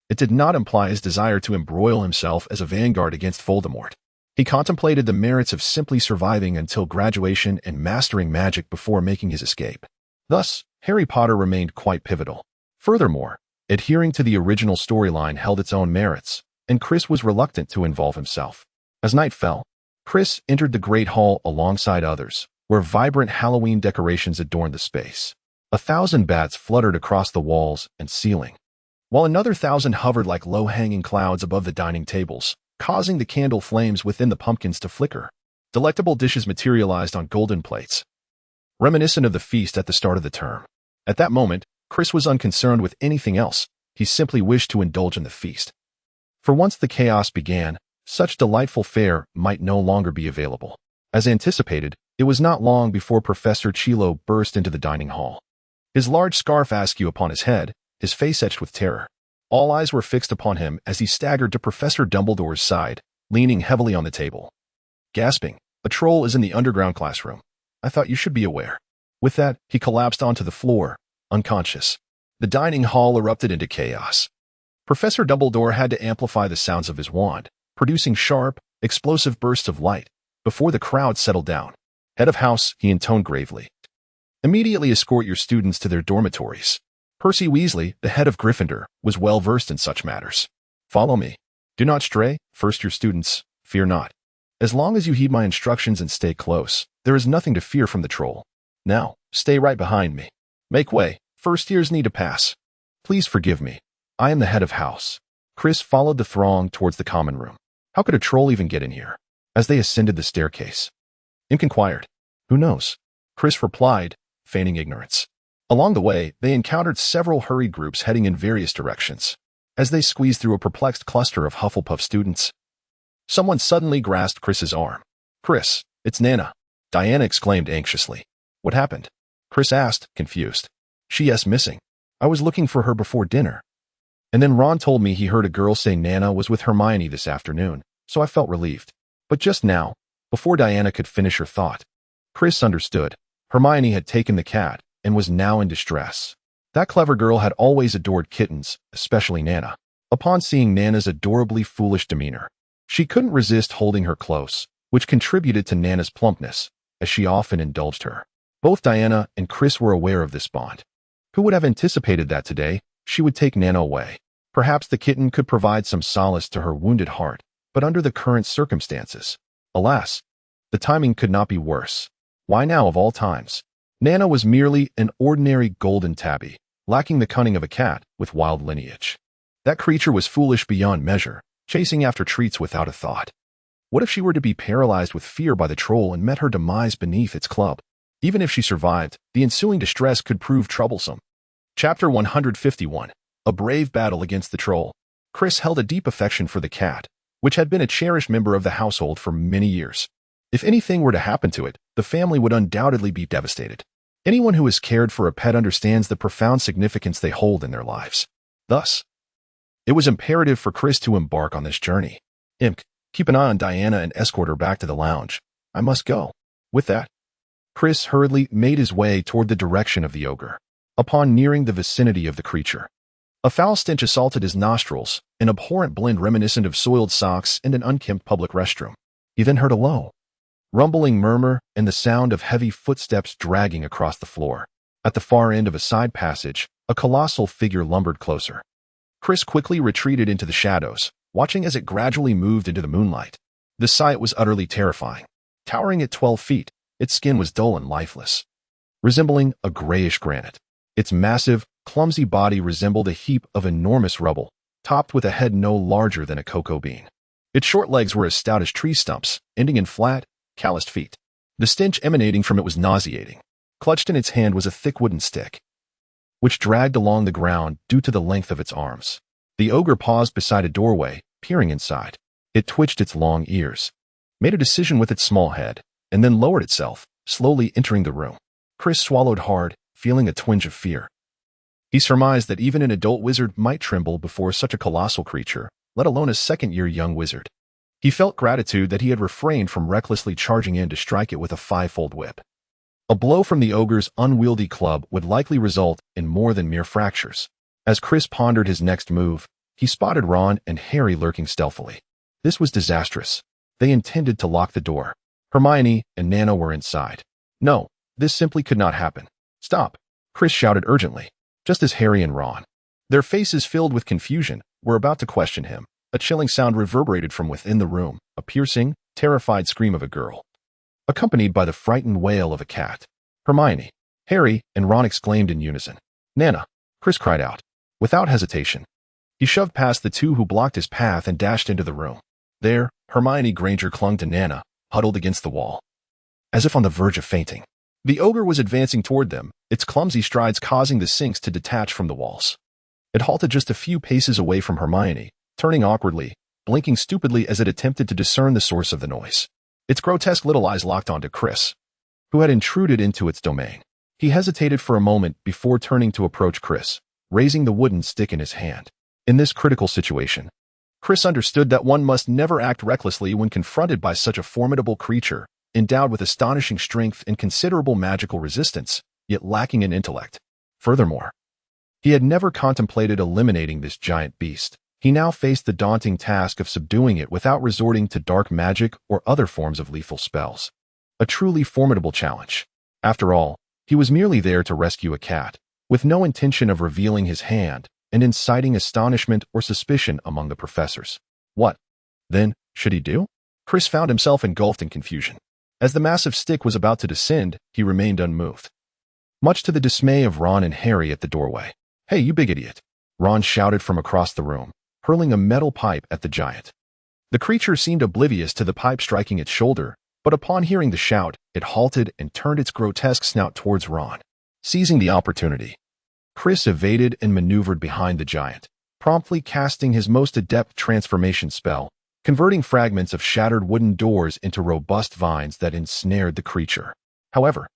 it did not imply his desire to embroil himself as a vanguard against Voldemort. He contemplated the merits of simply surviving until graduation and mastering magic before making his escape. Thus, Harry Potter remained quite pivotal. Furthermore, adhering to the original storyline held its own merits, and Chris was reluctant to involve himself. As night fell, Chris entered the Great Hall alongside others, where vibrant Halloween decorations adorned the space. 1,000 bats fluttered across the walls and ceiling, while another 1,000 hovered like low-hanging clouds above the dining tables, causing the candle flames within the pumpkins to flicker. Delectable dishes materialized on golden plates, reminiscent of the feast at the start of the term. At that moment, Chris was unconcerned with anything else. He simply wished to indulge in the feast. For once the chaos began, such delightful fare might no longer be available. As anticipated, it was not long before Professor Chilo burst into the dining hall. His large scarf askew upon his head, his face etched with terror. All eyes were fixed upon him as he staggered to Professor Dumbledore's side, leaning heavily on the table. Gasping, "A troll is in the underground classroom. I thought you should be aware." With that, he collapsed onto the floor, unconscious. The dining hall erupted into chaos. Professor Dumbledore had to amplify the sounds of his wand, producing sharp, explosive bursts of light before the crowd settled down. Head of house, he intoned gravely. Immediately escort your students to their dormitories. Percy Weasley, the head of Gryffindor, was well versed in such matters. Follow me. Do not stray. First your students. Fear not. As long as you heed my instructions and stay close, there is nothing to fear from the troll. Now, stay right behind me. Make way. First years need to pass. Please forgive me. I am the head of house. Chris followed the throng towards the common room. How could a troll even get in here? As they ascended the staircase, Imp inquired. Who knows? Chris replied, feigning ignorance. Along the way, they encountered several hurried groups heading in various directions. As they squeezed through a perplexed cluster of Hufflepuff students, someone suddenly grasped Chris's arm. Chris, it's Nana. Diana exclaimed anxiously. What happened? Chris asked, confused. She's missing. I was looking for her before dinner. And then Ron told me he heard a girl say Nana was with Hermione this afternoon, so I felt relieved. But just now, before Diana could finish her thought, Chris understood. Hermione had taken the cat and was now in distress. That clever girl had always adored kittens, especially Nana. Upon seeing Nana's adorably foolish demeanor, she couldn't resist holding her close, which contributed to Nana's plumpness, as she often indulged her. Both Diana and Chris were aware of this bond. Who would have anticipated that today she would take Nana away? Perhaps the kitten could provide some solace to her wounded heart, but under the current circumstances, alas, the timing could not be worse. Why now of all times? Nana was merely an ordinary golden tabby, lacking the cunning of a cat with wild lineage. That creature was foolish beyond measure, chasing after treats without a thought. What if she were to be paralyzed with fear by the troll and met her demise beneath its club? Even if she survived, the ensuing distress could prove troublesome. Chapter 151. A brave battle against the troll. Chris held a deep affection for the cat, which had been a cherished member of the household for many years. If anything were to happen to it, the family would undoubtedly be devastated. Anyone who has cared for a pet understands the profound significance they hold in their lives. Thus, it was imperative for Chris to embark on this journey. Imp, keep an eye on Diana and escort her back to the lounge. I must go. With that, Chris hurriedly made his way toward the direction of the ogre. Upon nearing the vicinity of the creature, a foul stench assaulted his nostrils, an abhorrent blend reminiscent of soiled socks and an unkempt public restroom. He then heard a low, rumbling murmur and the sound of heavy footsteps dragging across the floor. At the far end of a side passage, a colossal figure lumbered closer. Chris quickly retreated into the shadows, watching as it gradually moved into the moonlight. The sight was utterly terrifying. Towering at 12 feet, its skin was dull and lifeless, resembling a grayish granite. Its massive, clumsy body resembled a heap of enormous rubble, topped with a head no larger than a cocoa bean. Its short legs were as stout as tree stumps, ending in flat, calloused feet. The stench emanating from it was nauseating. Clutched in its hand was a thick wooden stick, which dragged along the ground due to the length of its arms. The ogre paused beside a doorway, peering inside. It twitched its long ears, made a decision with its small head, and then lowered itself, slowly entering the room. Chris swallowed hard, feeling a twinge of fear. He surmised that even an adult wizard might tremble before such a colossal creature, let alone a second-year young wizard. He felt gratitude that he had refrained from recklessly charging in to strike it with a five-fold whip. A blow from the ogre's unwieldy club would likely result in more than mere fractures. As Chris pondered his next move, he spotted Ron and Harry lurking stealthily. This was disastrous. They intended to lock the door. Hermione and Nana were inside. No, this simply could not happen. Stop, Chris shouted urgently, just as Harry and Ron, their faces filled with confusion, were about to question him. A chilling sound reverberated from within the room, a piercing, terrified scream of a girl, accompanied by the frightened wail of a cat. Hermione, Harry, and Ron exclaimed in unison. Nana, Chris cried out. Without hesitation, he shoved past the two who blocked his path and dashed into the room. There, Hermione Granger clung to Nana, huddled against the wall, as if on the verge of fainting. The ogre was advancing toward them, its clumsy strides causing the sinks to detach from the walls. It halted just a few paces away from Hermione, turning awkwardly, blinking stupidly as it attempted to discern the source of the noise. Its grotesque little eyes locked onto Chris, who had intruded into its domain. He hesitated for a moment before turning to approach Chris, raising the wooden stick in his hand. In this critical situation, Chris understood that one must never act recklessly when confronted by such a formidable creature, endowed with astonishing strength and considerable magical resistance, yet lacking in intellect. Furthermore, He had never contemplated eliminating this giant beast. He now faced the daunting task of subduing it without resorting to dark magic or other forms of lethal spells. A truly formidable challenge. After all, he was merely there to rescue a cat, with no intention of revealing his hand and inciting astonishment or suspicion among the professors. What, then, should he do? Chris found himself engulfed in confusion. As the massive stick was about to descend, he remained unmoved, much to the dismay of Ron and Harry at the doorway. "Hey, you big idiot!" Ron shouted from across the room, hurling a metal pipe at the giant. The creature seemed oblivious to the pipe striking its shoulder, but upon hearing the shout, it halted and turned its grotesque snout towards Ron. Seizing the opportunity, Chris evaded and maneuvered behind the giant, promptly casting his most adept transformation spell, converting fragments of shattered wooden doors into robust vines that ensnared the creature. However,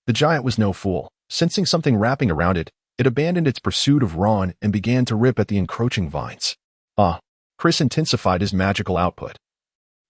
the giant was no fool. Sensing something wrapping around it, it abandoned its pursuit of Ron and began to rip at the encroaching vines. Chris intensified his magical output,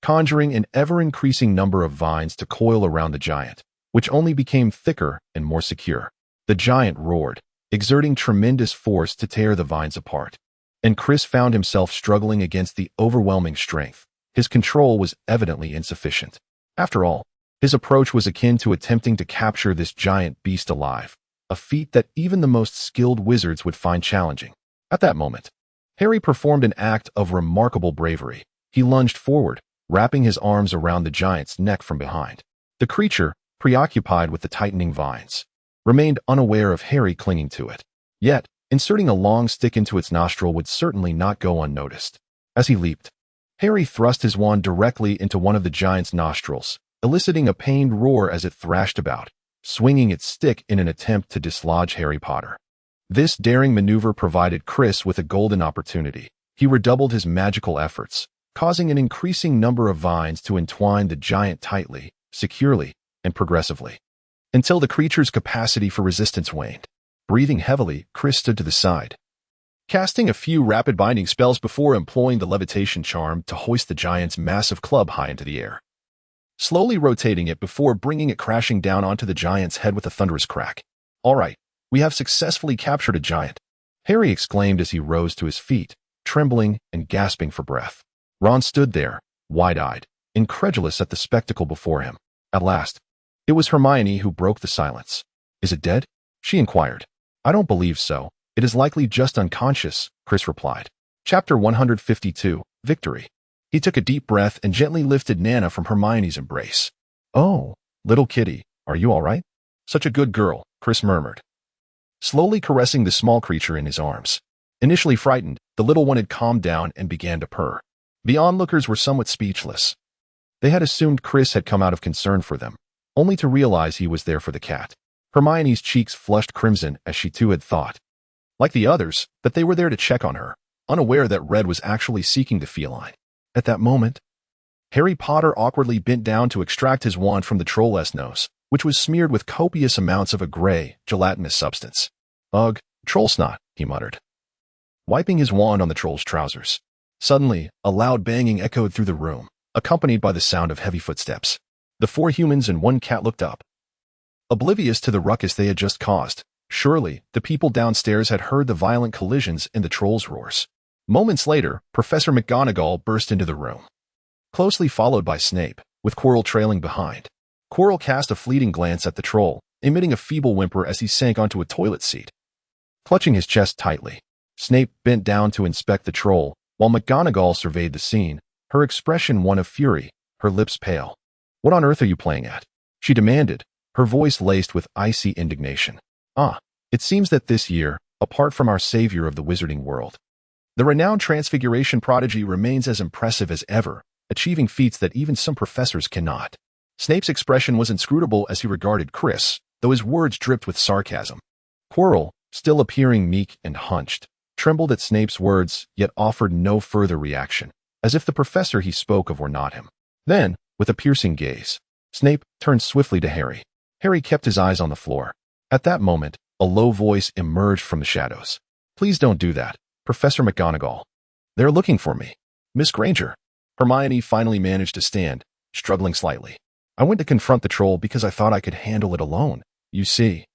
conjuring an ever-increasing number of vines to coil around the giant, which only became thicker and more secure. The giant roared, exerting tremendous force to tear the vines apart, and Chris found himself struggling against the overwhelming strength. His control was evidently insufficient. After all, his approach was akin to attempting to capture this giant beast alive, a feat that even the most skilled wizards would find challenging. At that moment, Harry performed an act of remarkable bravery. He lunged forward, wrapping his arms around the giant's neck from behind. The creature, preoccupied with the tightening vines, remained unaware of Harry clinging to it. Yet, inserting a long stick into its nostril would certainly not go unnoticed. As he leaped, Harry thrust his wand directly into one of the giant's nostrils, eliciting a pained roar as it thrashed about, swinging its stick in an attempt to dislodge Harry Potter. This daring maneuver provided Chris with a golden opportunity. He redoubled his magical efforts, causing an increasing number of vines to entwine the giant tightly, securely, and progressively, until the creature's capacity for resistance waned. Breathing heavily, Chris stood to the side, casting a few rapid binding spells before employing the levitation charm to hoist the giant's massive club high into the air, slowly rotating it before bringing it crashing down onto the giant's head with a thunderous crack. "All right, we have successfully captured a giant," Harry exclaimed as he rose to his feet, trembling and gasping for breath. Ron stood there, wide-eyed, incredulous at the spectacle before him. At last, it was Hermione who broke the silence. "Is it dead?" she inquired. "I don't believe so. It is likely just unconscious," Chris replied. Chapter 152, Victory. He took a deep breath and gently lifted Nana from Hermione's embrace. "Oh, little kitty, are you all right?" "Such a good girl," Chris murmured, slowly caressing the small creature in his arms. Initially frightened, the little one had calmed down and began to purr. The onlookers were somewhat speechless. They had assumed Chris had come out of concern for them, only to realize he was there for the cat. Hermione's cheeks flushed crimson as she too had thought, like the others, that they were there to check on her, unaware that Red was actually seeking the feline. At that moment, Harry Potter awkwardly bent down to extract his wand from the troll's nose, which was smeared with copious amounts of a gray, gelatinous substance. "Ugh, troll snot," he muttered, wiping his wand on the troll's trousers. Suddenly, a loud banging echoed through the room, accompanied by the sound of heavy footsteps. The 4 humans and 1 cat looked up, oblivious to the ruckus they had just caused. Surely, the people downstairs had heard the violent collisions and the troll's roars. Moments later, Professor McGonagall burst into the room, closely followed by Snape, with Quirrell trailing behind. Quirrell cast a fleeting glance at the troll, emitting a feeble whimper as he sank onto a toilet seat. Clutching his chest tightly, Snape bent down to inspect the troll, while McGonagall surveyed the scene, her expression one of fury, her lips pale. "What on earth are you playing at?" she demanded, her voice laced with icy indignation. It seems that this year, apart from our savior of the wizarding world, the renowned transfiguration prodigy remains as impressive as ever, achieving feats that even some professors cannot." Snape's expression was inscrutable as he regarded Chris, though his words dripped with sarcasm. Quirrell, still appearing meek and hunched, trembled at Snape's words, yet offered no further reaction, as if the professor he spoke of were not him. Then, with a piercing gaze, Snape turned swiftly to Harry. Harry kept his eyes on the floor. At that moment, a low voice emerged from the shadows. "Please don't do that, Professor McGonagall. They're looking for me." "Miss Granger." Hermione finally managed to stand, struggling slightly. "I went to confront the troll because I thought I could handle it alone. You see,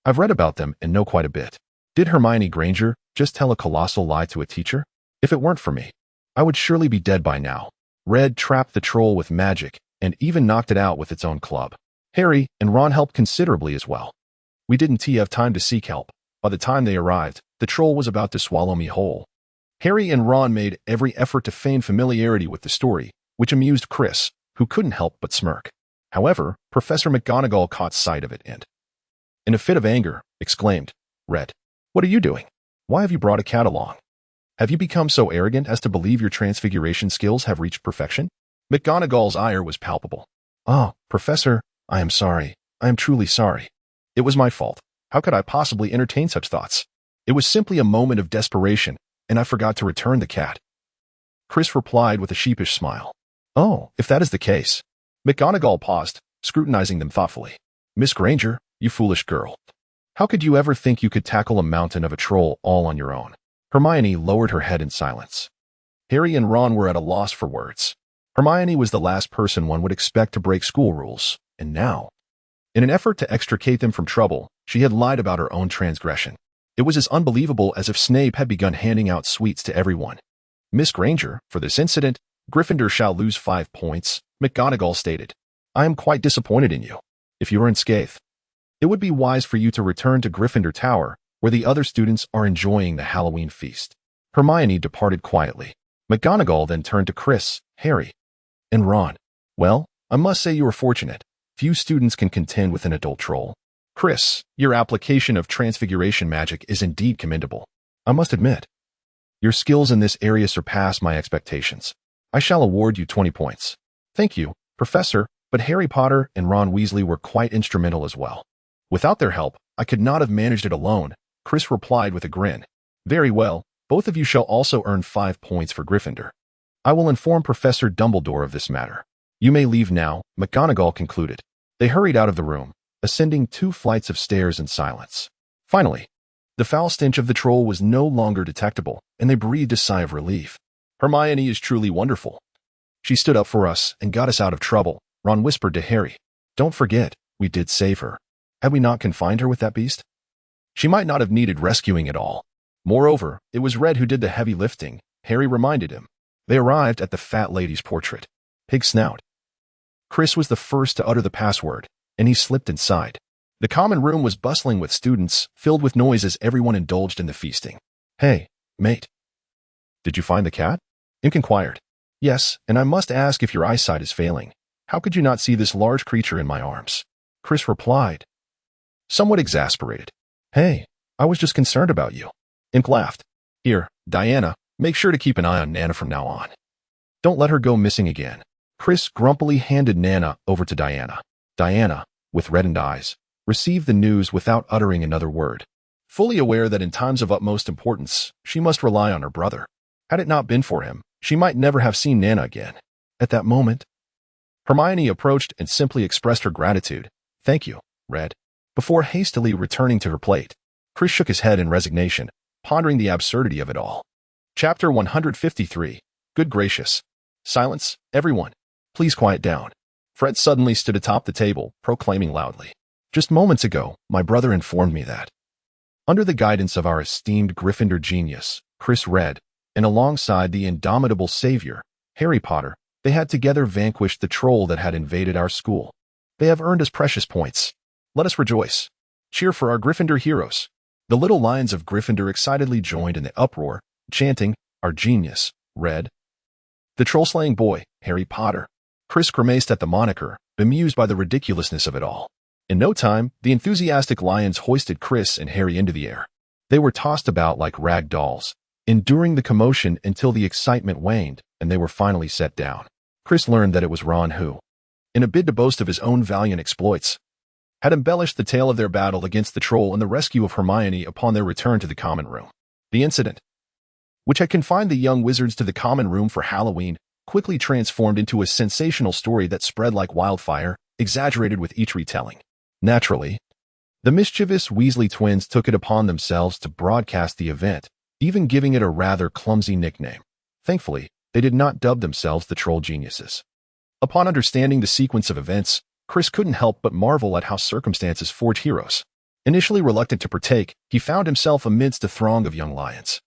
I've read about them and know quite a bit." Did Hermione Granger just tell a colossal lie to a teacher? If it weren't for me, I would surely be dead by now. Red trapped the troll with magic and even knocked it out with its own club. Harry and Ron helped considerably as well. We didn't have time to seek help. By the time they arrived, the troll was about to swallow me whole. Harry and Ron made every effort to feign familiarity with the story, which amused Chris, who couldn't help but smirk. However, Professor McGonagall caught sight of it and, in a fit of anger, exclaimed, "Red, what are you doing? Why have you brought a cat along? Have you become so arrogant as to believe your transfiguration skills have reached perfection?" McGonagall's ire was palpable. "Oh, Professor, I am sorry. I am truly sorry. It was my fault. How could I possibly entertain such thoughts? It was simply a moment of desperation, and I forgot to return the cat." Chris replied with a sheepish smile. "Oh, if that is the case." McGonagall paused, scrutinizing them thoughtfully. "Miss Granger, you foolish girl. How could you ever think you could tackle a mountain of a troll all on your own?" Hermione lowered her head in silence. Harry and Ron were at a loss for words. Hermione was the last person one would expect to break school rules, and now, in an effort to extricate them from trouble, she had lied about her own transgression. It was as unbelievable as if Snape had begun handing out sweets to everyone. "Miss Granger, for this incident, Gryffindor shall lose 5 points, McGonagall stated. "I am quite disappointed in you. If you are unscathed, it would be wise for you to return to Gryffindor Tower, where the other students are enjoying the Halloween feast." Hermione departed quietly. McGonagall then turned to Chris, Harry, and Ron. "Well, I must say you are fortunate. Few students can contend with an adult troll. Chris, your application of transfiguration magic is indeed commendable. I must admit, your skills in this area surpass my expectations. I shall award you 20 points. "Thank you, Professor, but Harry Potter and Ron Weasley were quite instrumental as well. Without their help, I could not have managed it alone," Chris replied with a grin. "Very well, both of you shall also earn 5 points for Gryffindor. I will inform Professor Dumbledore of this matter. You may leave now," McGonagall concluded. They hurried out of the room, ascending 2 flights of stairs in silence. Finally, the foul stench of the troll was no longer detectable, and they breathed a sigh of relief. "Hermione is truly wonderful. She stood up for us and got us out of trouble," Ron whispered to Harry. "Don't forget, we did save her. Had we not confined her with that beast, she might not have needed rescuing at all. Moreover, it was Red who did the heavy lifting," Harry reminded him. They arrived at the fat lady's portrait. "Pig snout." Chris was the first to utter the password, and he slipped inside. The common room was bustling with students, filled with noise as everyone indulged in the feasting. "Hey, mate. Did you find the cat?" Imp inquired. "Yes, and I must ask if your eyesight is failing. How could you not see this large creature in my arms?" Chris replied, somewhat exasperated. "Hey, I was just concerned about you." Imp laughed. "Here, Diana, make sure to keep an eye on Nana from now on. Don't let her go missing again." Chris grumpily handed Nana over to Diana. Diana, with reddened eyes, received the news without uttering another word, fully aware that in times of utmost importance, she must rely on her brother. Had it not been for him, she might never have seen Nana again. At that moment, Hermione approached and simply expressed her gratitude. "Thank you, Red." Before hastily returning to her plate, Chris shook his head in resignation, pondering the absurdity of it all. Chapter 153. Good gracious. Silence, everyone. Please quiet down. Fred suddenly stood atop the table, proclaiming loudly. "Just moments ago, my brother informed me that, under the guidance of our esteemed Gryffindor genius, Chris Red, and alongside the indomitable savior, Harry Potter, they had together vanquished the troll that had invaded our school. They have earned us precious points. Let us rejoice. Cheer for our Gryffindor heroes." The little lions of Gryffindor excitedly joined in the uproar, chanting, "Our genius, Red. The troll-slaying boy, Harry Potter." Chris grimaced at the moniker, bemused by the ridiculousness of it all. In no time, the enthusiastic lions hoisted Chris and Harry into the air. They were tossed about like rag dolls, enduring the commotion until the excitement waned and they were finally set down. Chris learned that it was Ron who, in a bid to boast of his own valiant exploits, had embellished the tale of their battle against the troll and the rescue of Hermione upon their return to the common room. The incident, which had confined the young wizards to the common room for Halloween, quickly transformed into a sensational story that spread like wildfire, exaggerated with each retelling. Naturally, the mischievous Weasley twins took it upon themselves to broadcast the event, even giving it a rather clumsy nickname. Thankfully, they did not dub themselves the Troll Geniuses. Upon understanding the sequence of events, Chris couldn't help but marvel at how circumstances forge heroes. Initially reluctant to partake, he found himself amidst a throng of young lions,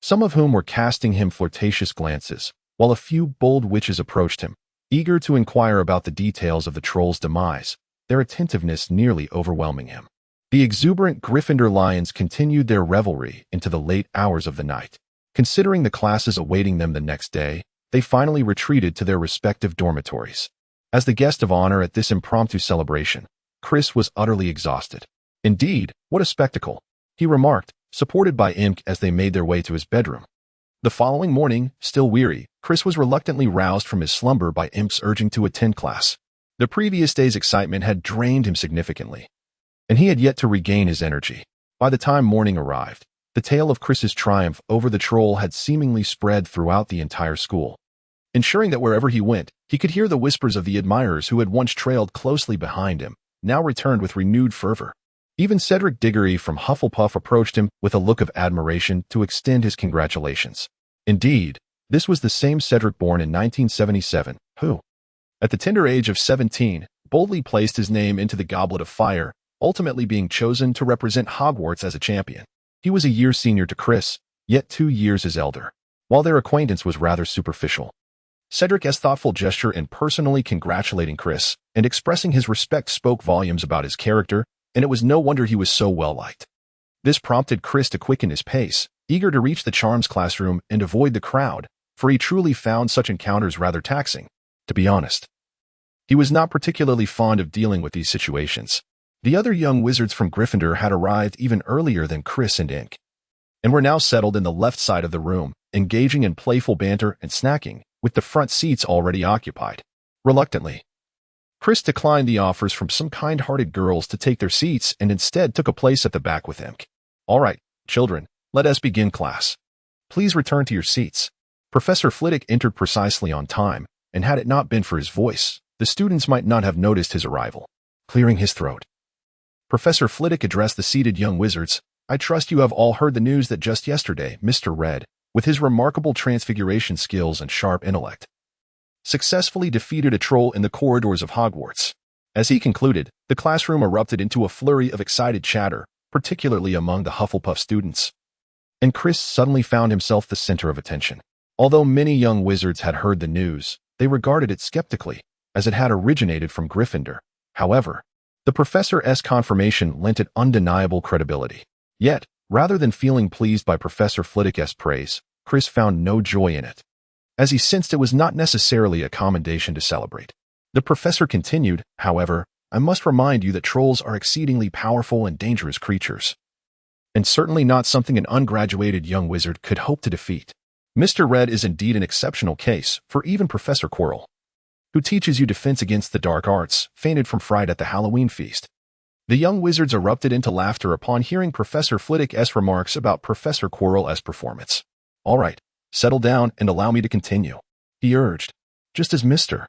some of whom were casting him flirtatious glances, while a few bold witches approached him, eager to inquire about the details of the troll's demise, their attentiveness nearly overwhelming him. The exuberant Gryffindor lions continued their revelry into the late hours of the night. Considering the classes awaiting them the next day, they finally retreated to their respective dormitories. As the guest of honor at this impromptu celebration, Chris was utterly exhausted. Indeed, what a spectacle, he remarked, supported by Imk as they made their way to his bedroom. The following morning, still weary, Chris was reluctantly roused from his slumber by Imk's urging to attend class. The previous day's excitement had drained him significantly, and he had yet to regain his energy. By the time morning arrived, the tale of Chris's triumph over the troll had seemingly spread throughout the entire school, ensuring that wherever he went, he could hear the whispers of the admirers who had once trailed closely behind him, now returned with renewed fervor. Even Cedric Diggory from Hufflepuff approached him with a look of admiration to extend his congratulations. Indeed, this was the same Cedric born in 1977, who, at the tender age of 17, boldly placed his name into the Goblet of Fire, ultimately being chosen to represent Hogwarts as a champion. He was a year senior to Chris, yet 2 years his elder. While their acquaintance was rather superficial, Cedric's thoughtful gesture in personally congratulating Chris and expressing his respect spoke volumes about his character, and it was no wonder he was so well-liked. This prompted Chris to quicken his pace, eager to reach the charms classroom and avoid the crowd, for he truly found such encounters rather taxing. To be honest, he was not particularly fond of dealing with these situations. The other young wizards from Gryffindor had arrived even earlier than Chris and Ink, and were now settled in the left side of the room, engaging in playful banter and snacking, with the front seats already occupied. Reluctantly, Chris declined the offers from some kind-hearted girls to take their seats and instead took a place at the back with Imk. "All right, children, let us begin class. Please return to your seats." Professor Flitwick entered precisely on time, and had it not been for his voice, the students might not have noticed his arrival. Clearing his throat, Professor Flitwick addressed the seated young wizards. "I trust you have all heard the news that just yesterday, Mr. Red, with his remarkable transfiguration skills and sharp intellect, successfully defeated a troll in the corridors of Hogwarts." As he concluded, the classroom erupted into a flurry of excited chatter, particularly among the Hufflepuff students, and Chris suddenly found himself the center of attention. Although many young wizards had heard the news, they regarded it skeptically, as it had originated from Gryffindor. However, the professor's confirmation lent it undeniable credibility. Yet, rather than feeling pleased by Professor Flitwick's praise, Chris found no joy in it, as he sensed it was not necessarily a commendation to celebrate. The professor continued, "However, I must remind you that trolls are exceedingly powerful and dangerous creatures, and certainly not something an ungraduated young wizard could hope to defeat. Mr. Red is indeed an exceptional case, for even Professor Quirrell, who teaches you defense against the dark arts, fainted from fright at the Halloween feast." The young wizards erupted into laughter upon hearing Professor Flitwick's remarks about Professor Quirrell's performance. "All right, settle down and allow me to continue," he urged, just as Mr.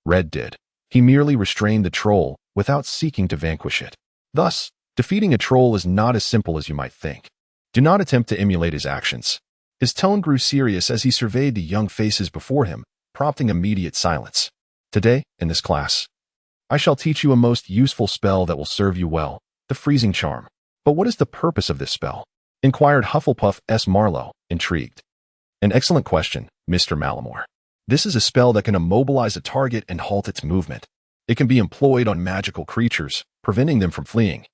Red did. He merely restrained the troll without seeking to vanquish it. Thus, defeating a troll is not as simple as you might think. Do not attempt to emulate his actions. His tone grew serious as he surveyed the young faces before him, prompting immediate silence. "Today, in this class, I shall teach you a most useful spell that will serve you well, the freezing charm." "But what is the purpose of this spell?" inquired Hufflepuff's Marlowe, intrigued. "An excellent question, Mr. Malamore. This is a spell that can immobilize a target and halt its movement. It can be employed on magical creatures, preventing them from fleeing,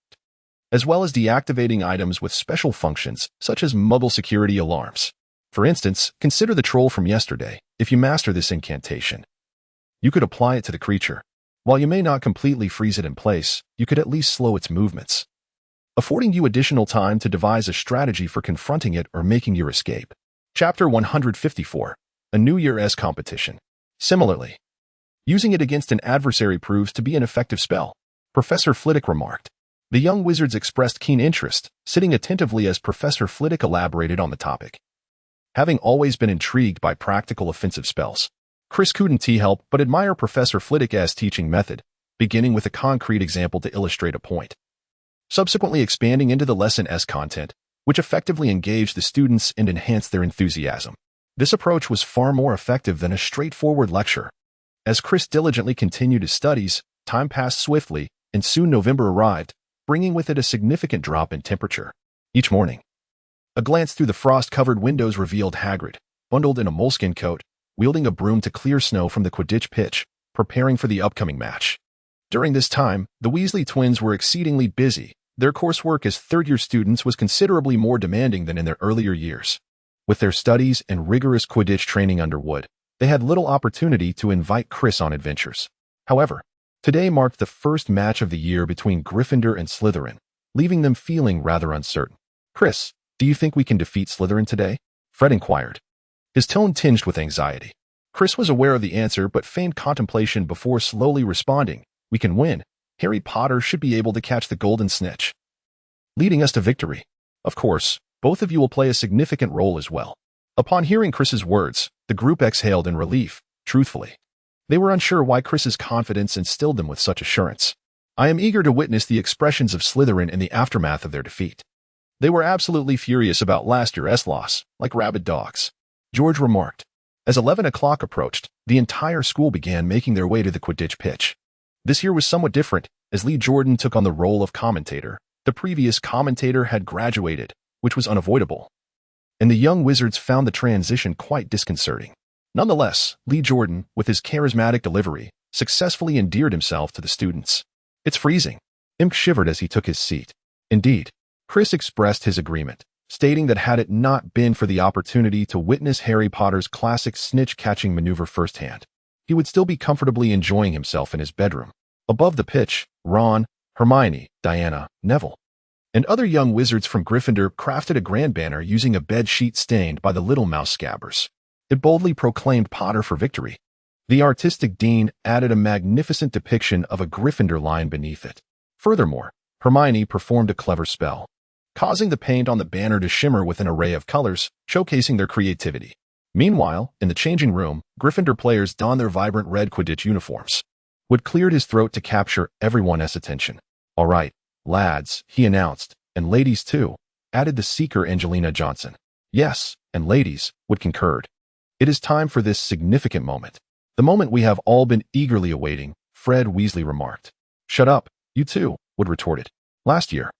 as well as deactivating items with special functions, such as Muggle security alarms. For instance, consider the troll from yesterday. If you master this incantation, you could apply it to the creature. While you may not completely freeze it in place, you could at least slow its movements, affording you additional time to devise a strategy for confronting it or making your escape." Chapter 154. A New Year's competition. Similarly, using it against an adversary proves to be an effective spell, Professor Flitwick remarked. The young wizards expressed keen interest, sitting attentively as Professor Flitwick elaborated on the topic. Having always been intrigued by practical offensive spells, Chris couldn't help but admire Professor Flitwick's teaching method, beginning with a concrete example to illustrate a point, subsequently expanding into the lesson's content, which effectively engaged the students and enhanced their enthusiasm. This approach was far more effective than a straightforward lecture. As Chris diligently continued his studies, time passed swiftly, and soon November arrived, bringing with it a significant drop in temperature. Each morning, a glance through the frost-covered windows revealed Hagrid, bundled in a moleskin coat, wielding a broom to clear snow from the Quidditch pitch, preparing for the upcoming match. During this time, the Weasley twins were exceedingly busy. Their coursework as third-year students was considerably more demanding than in their earlier years. With their studies and rigorous Quidditch training underwood, they had little opportunity to invite Chris on adventures. However, today marked the first match of the year between Gryffindor and Slytherin, leaving them feeling rather uncertain. "Chris, do you think we can defeat Slytherin today?" Fred inquired, his tone tinged with anxiety. Chris was aware of the answer but feigned contemplation before slowly responding, "We can win. Harry Potter should be able to catch the golden snitch, leading us to victory. Of course, both of you will play a significant role as well." Upon hearing Chris's words, the group exhaled in relief. Truthfully, they were unsure why Chris's confidence instilled them with such assurance. "I am eager to witness the expressions of Slytherin in the aftermath of their defeat. They were absolutely furious about last year's loss, like rabid dogs," George remarked. As 11 o'clock approached, the entire school began making their way to the Quidditch pitch. This year was somewhat different, as Lee Jordan took on the role of commentator. The previous commentator had graduated, which was unavoidable, and the young wizards found the transition quite disconcerting. Nonetheless, Lee Jordan, with his charismatic delivery, successfully endeared himself to the students. "It's freezing." Imp shivered as he took his seat. Indeed, Chris expressed his agreement, stating that had it not been for the opportunity to witness Harry Potter's classic snitch-catching maneuver firsthand, he would still be comfortably enjoying himself in his bedroom. Above the pitch, Ron, Hermione, Diana, Neville, and other young wizards from Gryffindor crafted a grand banner using a bed sheet stained by the little mouse scabbers. It boldly proclaimed Potter for victory. The artistic dean added a magnificent depiction of a Gryffindor lion beneath it. Furthermore, Hermione performed a clever spell, causing the paint on the banner to shimmer with an array of colors, showcasing their creativity. Meanwhile, in the changing room, Gryffindor players donned their vibrant red Quidditch uniforms. Wood cleared his throat to capture everyone's attention. "All right, lads," he announced, "and ladies too," added the seeker Angelina Johnson. "Yes, and ladies," Wood concurred. "It is time for this significant moment. The moment we have all been eagerly awaiting," Fred Weasley remarked. "Shut up, you too," Wood retorted. "Last year,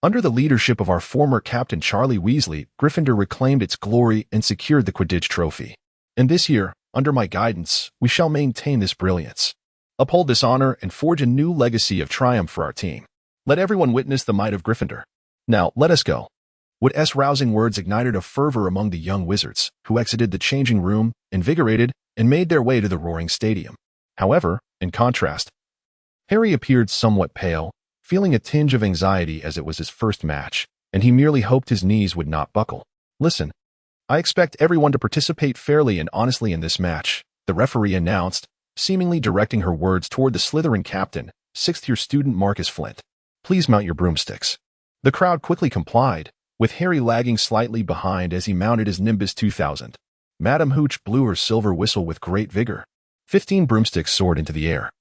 under the leadership of our former captain Charlie Weasley, Gryffindor reclaimed its glory and secured the Quidditch trophy. And this year, under my guidance, we shall maintain this brilliance, uphold this honor, and forge a new legacy of triumph for our team. Let everyone witness the might of Gryffindor. Now, let us go." Wood's rousing words ignited a fervor among the young wizards, who exited the changing room, invigorated, and made their way to the roaring stadium. However, in contrast, Harry appeared somewhat pale, feeling a tinge of anxiety as it was his first match, and he merely hoped his knees would not buckle. "Listen, I expect everyone to participate fairly and honestly in this match," the referee announced, seemingly directing her words toward the Slytherin captain, sixth-year student Marcus Flint. "Please mount your broomsticks." The crowd quickly complied, with Harry lagging slightly behind as he mounted his Nimbus 2000. Madame Hooch blew her silver whistle with great vigor. 15 broomsticks soared into the air,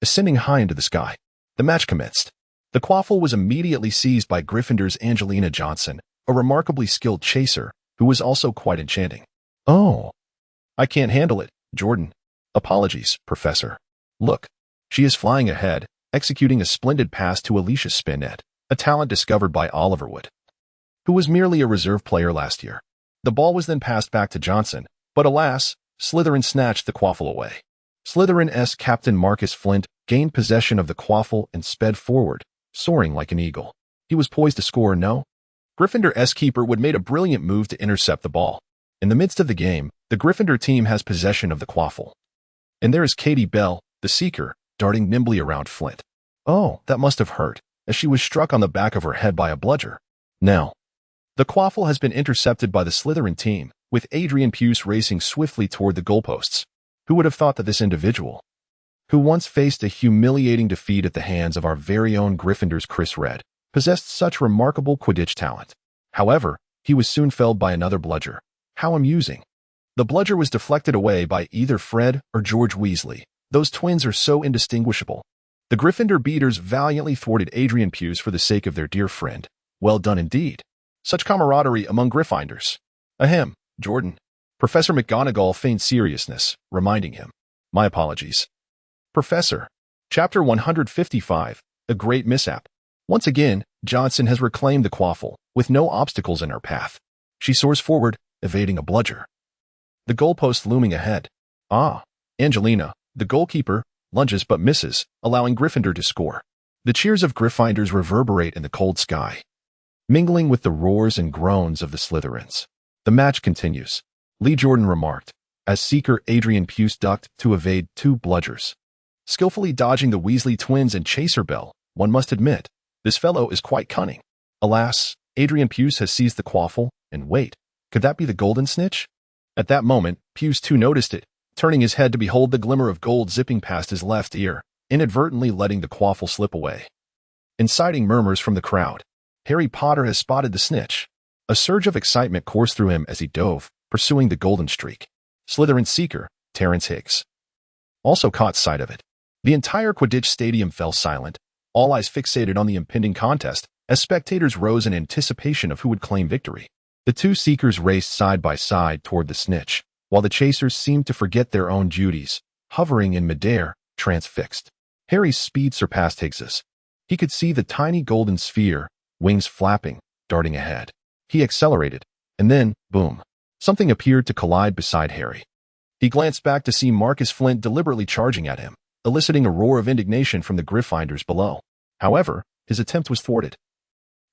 ascending high into the sky. The match commenced. The quaffle was immediately seized by Gryffindor's Angelina Johnson, a remarkably skilled chaser, who was also quite enchanting. "Oh, I can't handle it, Jordan." "Apologies, Professor. Look, she is flying ahead, executing a splendid pass to Alicia Spinnet, a talent discovered by Oliver Wood, who was merely a reserve player last year." The ball was then passed back to Johnson, but alas, Slytherin snatched the quaffle away. Slytherin's captain Marcus Flint gained possession of the quaffle and sped forward, soaring like an eagle. He was poised to score, no? Gryffindor's keeper Wood made a brilliant move to intercept the ball. In the midst of the game, the Gryffindor team has possession of the quaffle. And there is Katie Bell, the seeker, darting nimbly around Flint. Oh, that must have hurt, as she was struck on the back of her head by a bludger. Now, the quaffle has been intercepted by the Slytherin team, with Adrian Puce racing swiftly toward the goalposts. Who would have thought that this individual, who once faced a humiliating defeat at the hands of our very own Gryffindor's Chris Red, possessed such remarkable Quidditch talent? However, he was soon felled by another bludger. How amusing. The bludger was deflected away by either Fred or George Weasley. Those twins are so indistinguishable. The Gryffindor beaters valiantly thwarted Adrian Puce for the sake of their dear friend. Well done indeed. Such camaraderie among Gryffindors. Ahem, Jordan. Professor McGonagall feigned seriousness, reminding him. My apologies. Professor. Chapter 155, A Great Mishap. Once again, Johnson has reclaimed the quaffle, with no obstacles in her path. She soars forward, evading a bludger. The goalpost looming ahead. Angelina, the goalkeeper, lunges but misses, allowing Gryffindor to score. The cheers of Gryffindors reverberate in the cold sky, mingling with the roars and groans of the Slytherins. The match continues. Lee Jordan remarked, as seeker Adrian Puce ducked to evade 2 bludgers. Skillfully dodging the Weasley twins and Chaser Bell, one must admit, this fellow is quite cunning. Alas, Adrian Puce has seized the quaffle, and wait, could that be the golden snitch? At that moment, Puce too noticed it, turning his head to behold the glimmer of gold zipping past his left ear, inadvertently letting the quaffle slip away. Inciting murmurs from the crowd. Harry Potter has spotted the snitch. A surge of excitement coursed through him as he dove, pursuing the golden streak. Slytherin seeker, Terrence Higgs, also caught sight of it. The entire Quidditch stadium fell silent, all eyes fixated on the impending contest, as spectators rose in anticipation of who would claim victory. The 2 seekers raced side by side toward the snitch, while the chasers seemed to forget their own duties, hovering in midair, transfixed. Harry's speed surpassed Higgs's. He could see the tiny golden sphere, wings flapping, darting ahead. He accelerated, and then, boom, something appeared to collide beside Harry. He glanced back to see Marcus Flint deliberately charging at him, eliciting a roar of indignation from the Gryffindors below. However, his attempt was thwarted.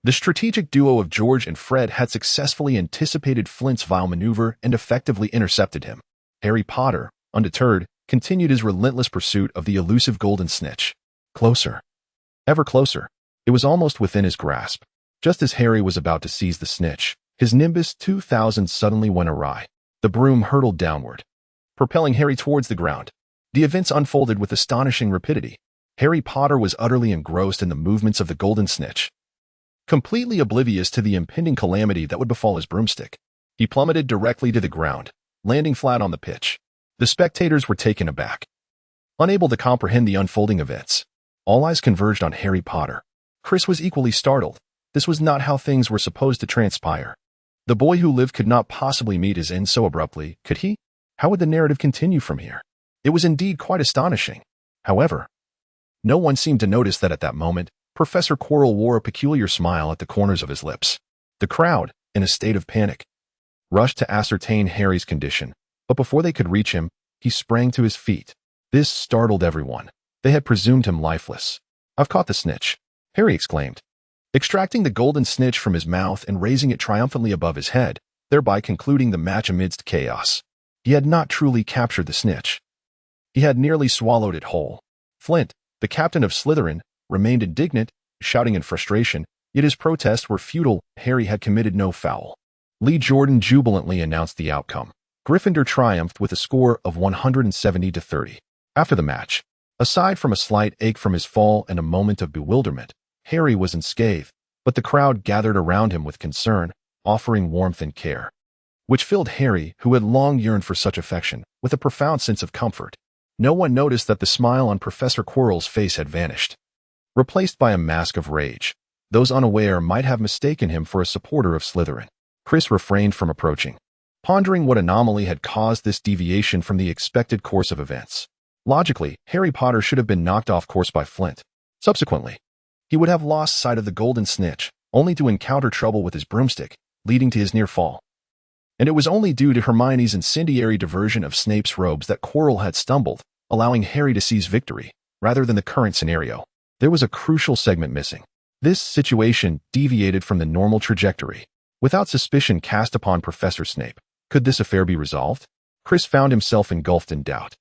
The strategic duo of George and Fred had successfully anticipated Flint's vile maneuver and effectively intercepted him. Harry Potter, undeterred, continued his relentless pursuit of the elusive golden snitch. Closer. Ever closer. It was almost within his grasp. Just as Harry was about to seize the snitch, his Nimbus 2000 suddenly went awry. The broom hurtled downward, propelling Harry towards the ground. The events unfolded with astonishing rapidity. Harry Potter was utterly engrossed in the movements of the golden snitch, completely oblivious to the impending calamity that would befall his broomstick. He plummeted directly to the ground, landing flat on the pitch. The spectators were taken aback, unable to comprehend the unfolding events. All eyes converged on Harry Potter. Chris was equally startled. This was not how things were supposed to transpire. The boy who lived could not possibly meet his end so abruptly, could he? How would the narrative continue from here? It was indeed quite astonishing. However, no one seemed to notice that at that moment, Professor Quirrell wore a peculiar smile at the corners of his lips. The crowd, in a state of panic, rushed to ascertain Harry's condition, but before they could reach him, he sprang to his feet. This startled everyone. They had presumed him lifeless. "I've caught the snitch," Harry exclaimed, extracting the golden snitch from his mouth and raising it triumphantly above his head, thereby concluding the match amidst chaos. He had not truly captured the snitch. He had nearly swallowed it whole. Flint, the captain of Slytherin, remained indignant, shouting in frustration, yet his protests were futile. Harry had committed no foul. Lee Jordan jubilantly announced the outcome. Gryffindor triumphed with a score of 170-30. After the match, aside from a slight ache from his fall and a moment of bewilderment, Harry was unscathed, but the crowd gathered around him with concern, offering warmth and care, which filled Harry, who had long yearned for such affection, with a profound sense of comfort. No one noticed that the smile on Professor Quirrell's face had vanished, replaced by a mask of rage. Those unaware might have mistaken him for a supporter of Slytherin. Chris refrained from approaching, pondering what anomaly had caused this deviation from the expected course of events. Logically, Harry Potter should have been knocked off course by Flint. Subsequently, he would have lost sight of the golden snitch, only to encounter trouble with his broomstick, leading to his near fall. And it was only due to Hermione's incendiary diversion of Snape's robes that Quirrell had stumbled, allowing Harry to seize victory, rather than the current scenario. There was a crucial segment missing. This situation deviated from the normal trajectory. Without suspicion cast upon Professor Snape, could this affair be resolved? Chris found himself engulfed in doubt.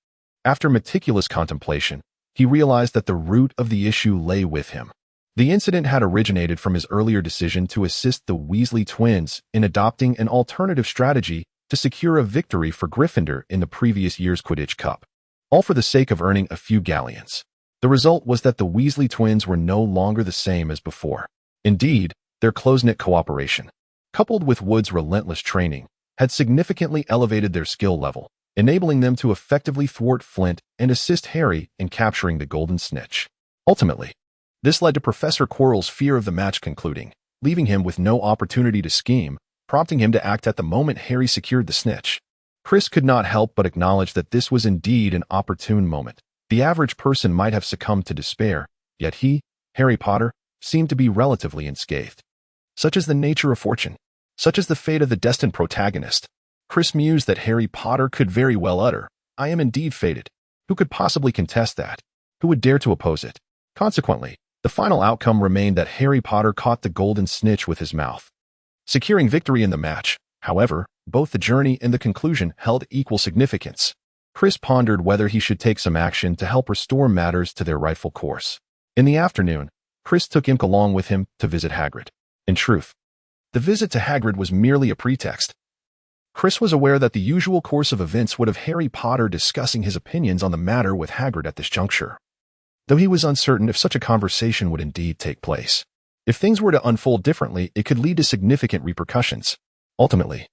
After meticulous contemplation, he realized that the root of the issue lay with him. The incident had originated from his earlier decision to assist the Weasley twins in adopting an alternative strategy to secure a victory for Gryffindor in the previous year's Quidditch Cup, all for the sake of earning a few galleons. The result was that the Weasley twins were no longer the same as before. Indeed, their close-knit cooperation, coupled with Wood's relentless training, had significantly elevated their skill level, enabling them to effectively thwart Flint and assist Harry in capturing the golden snitch. Ultimately, this led to Professor Quirrell's fear of the match concluding, leaving him with no opportunity to scheme, prompting him to act at the moment Harry secured the snitch. Chris could not help but acknowledge that this was indeed an opportune moment. The average person might have succumbed to despair, yet he, Harry Potter, seemed to be relatively unscathed. Such is the nature of fortune. Such is the fate of the destined protagonist. Chris mused that Harry Potter could very well utter, "I am indeed fated." Who could possibly contest that? Who would dare to oppose it? Consequently, the final outcome remained that Harry Potter caught the golden snitch with his mouth. Securing victory in the match, however, both the journey and the conclusion held equal significance. Chris pondered whether he should take some action to help restore matters to their rightful course. In the afternoon, Chris took Imk along with him to visit Hagrid. In truth, the visit to Hagrid was merely a pretext. Chris was aware that the usual course of events would have Harry Potter discussing his opinions on the matter with Hagrid at this juncture, though he was uncertain if such a conversation would indeed take place. If things were to unfold differently, it could lead to significant repercussions. Ultimately,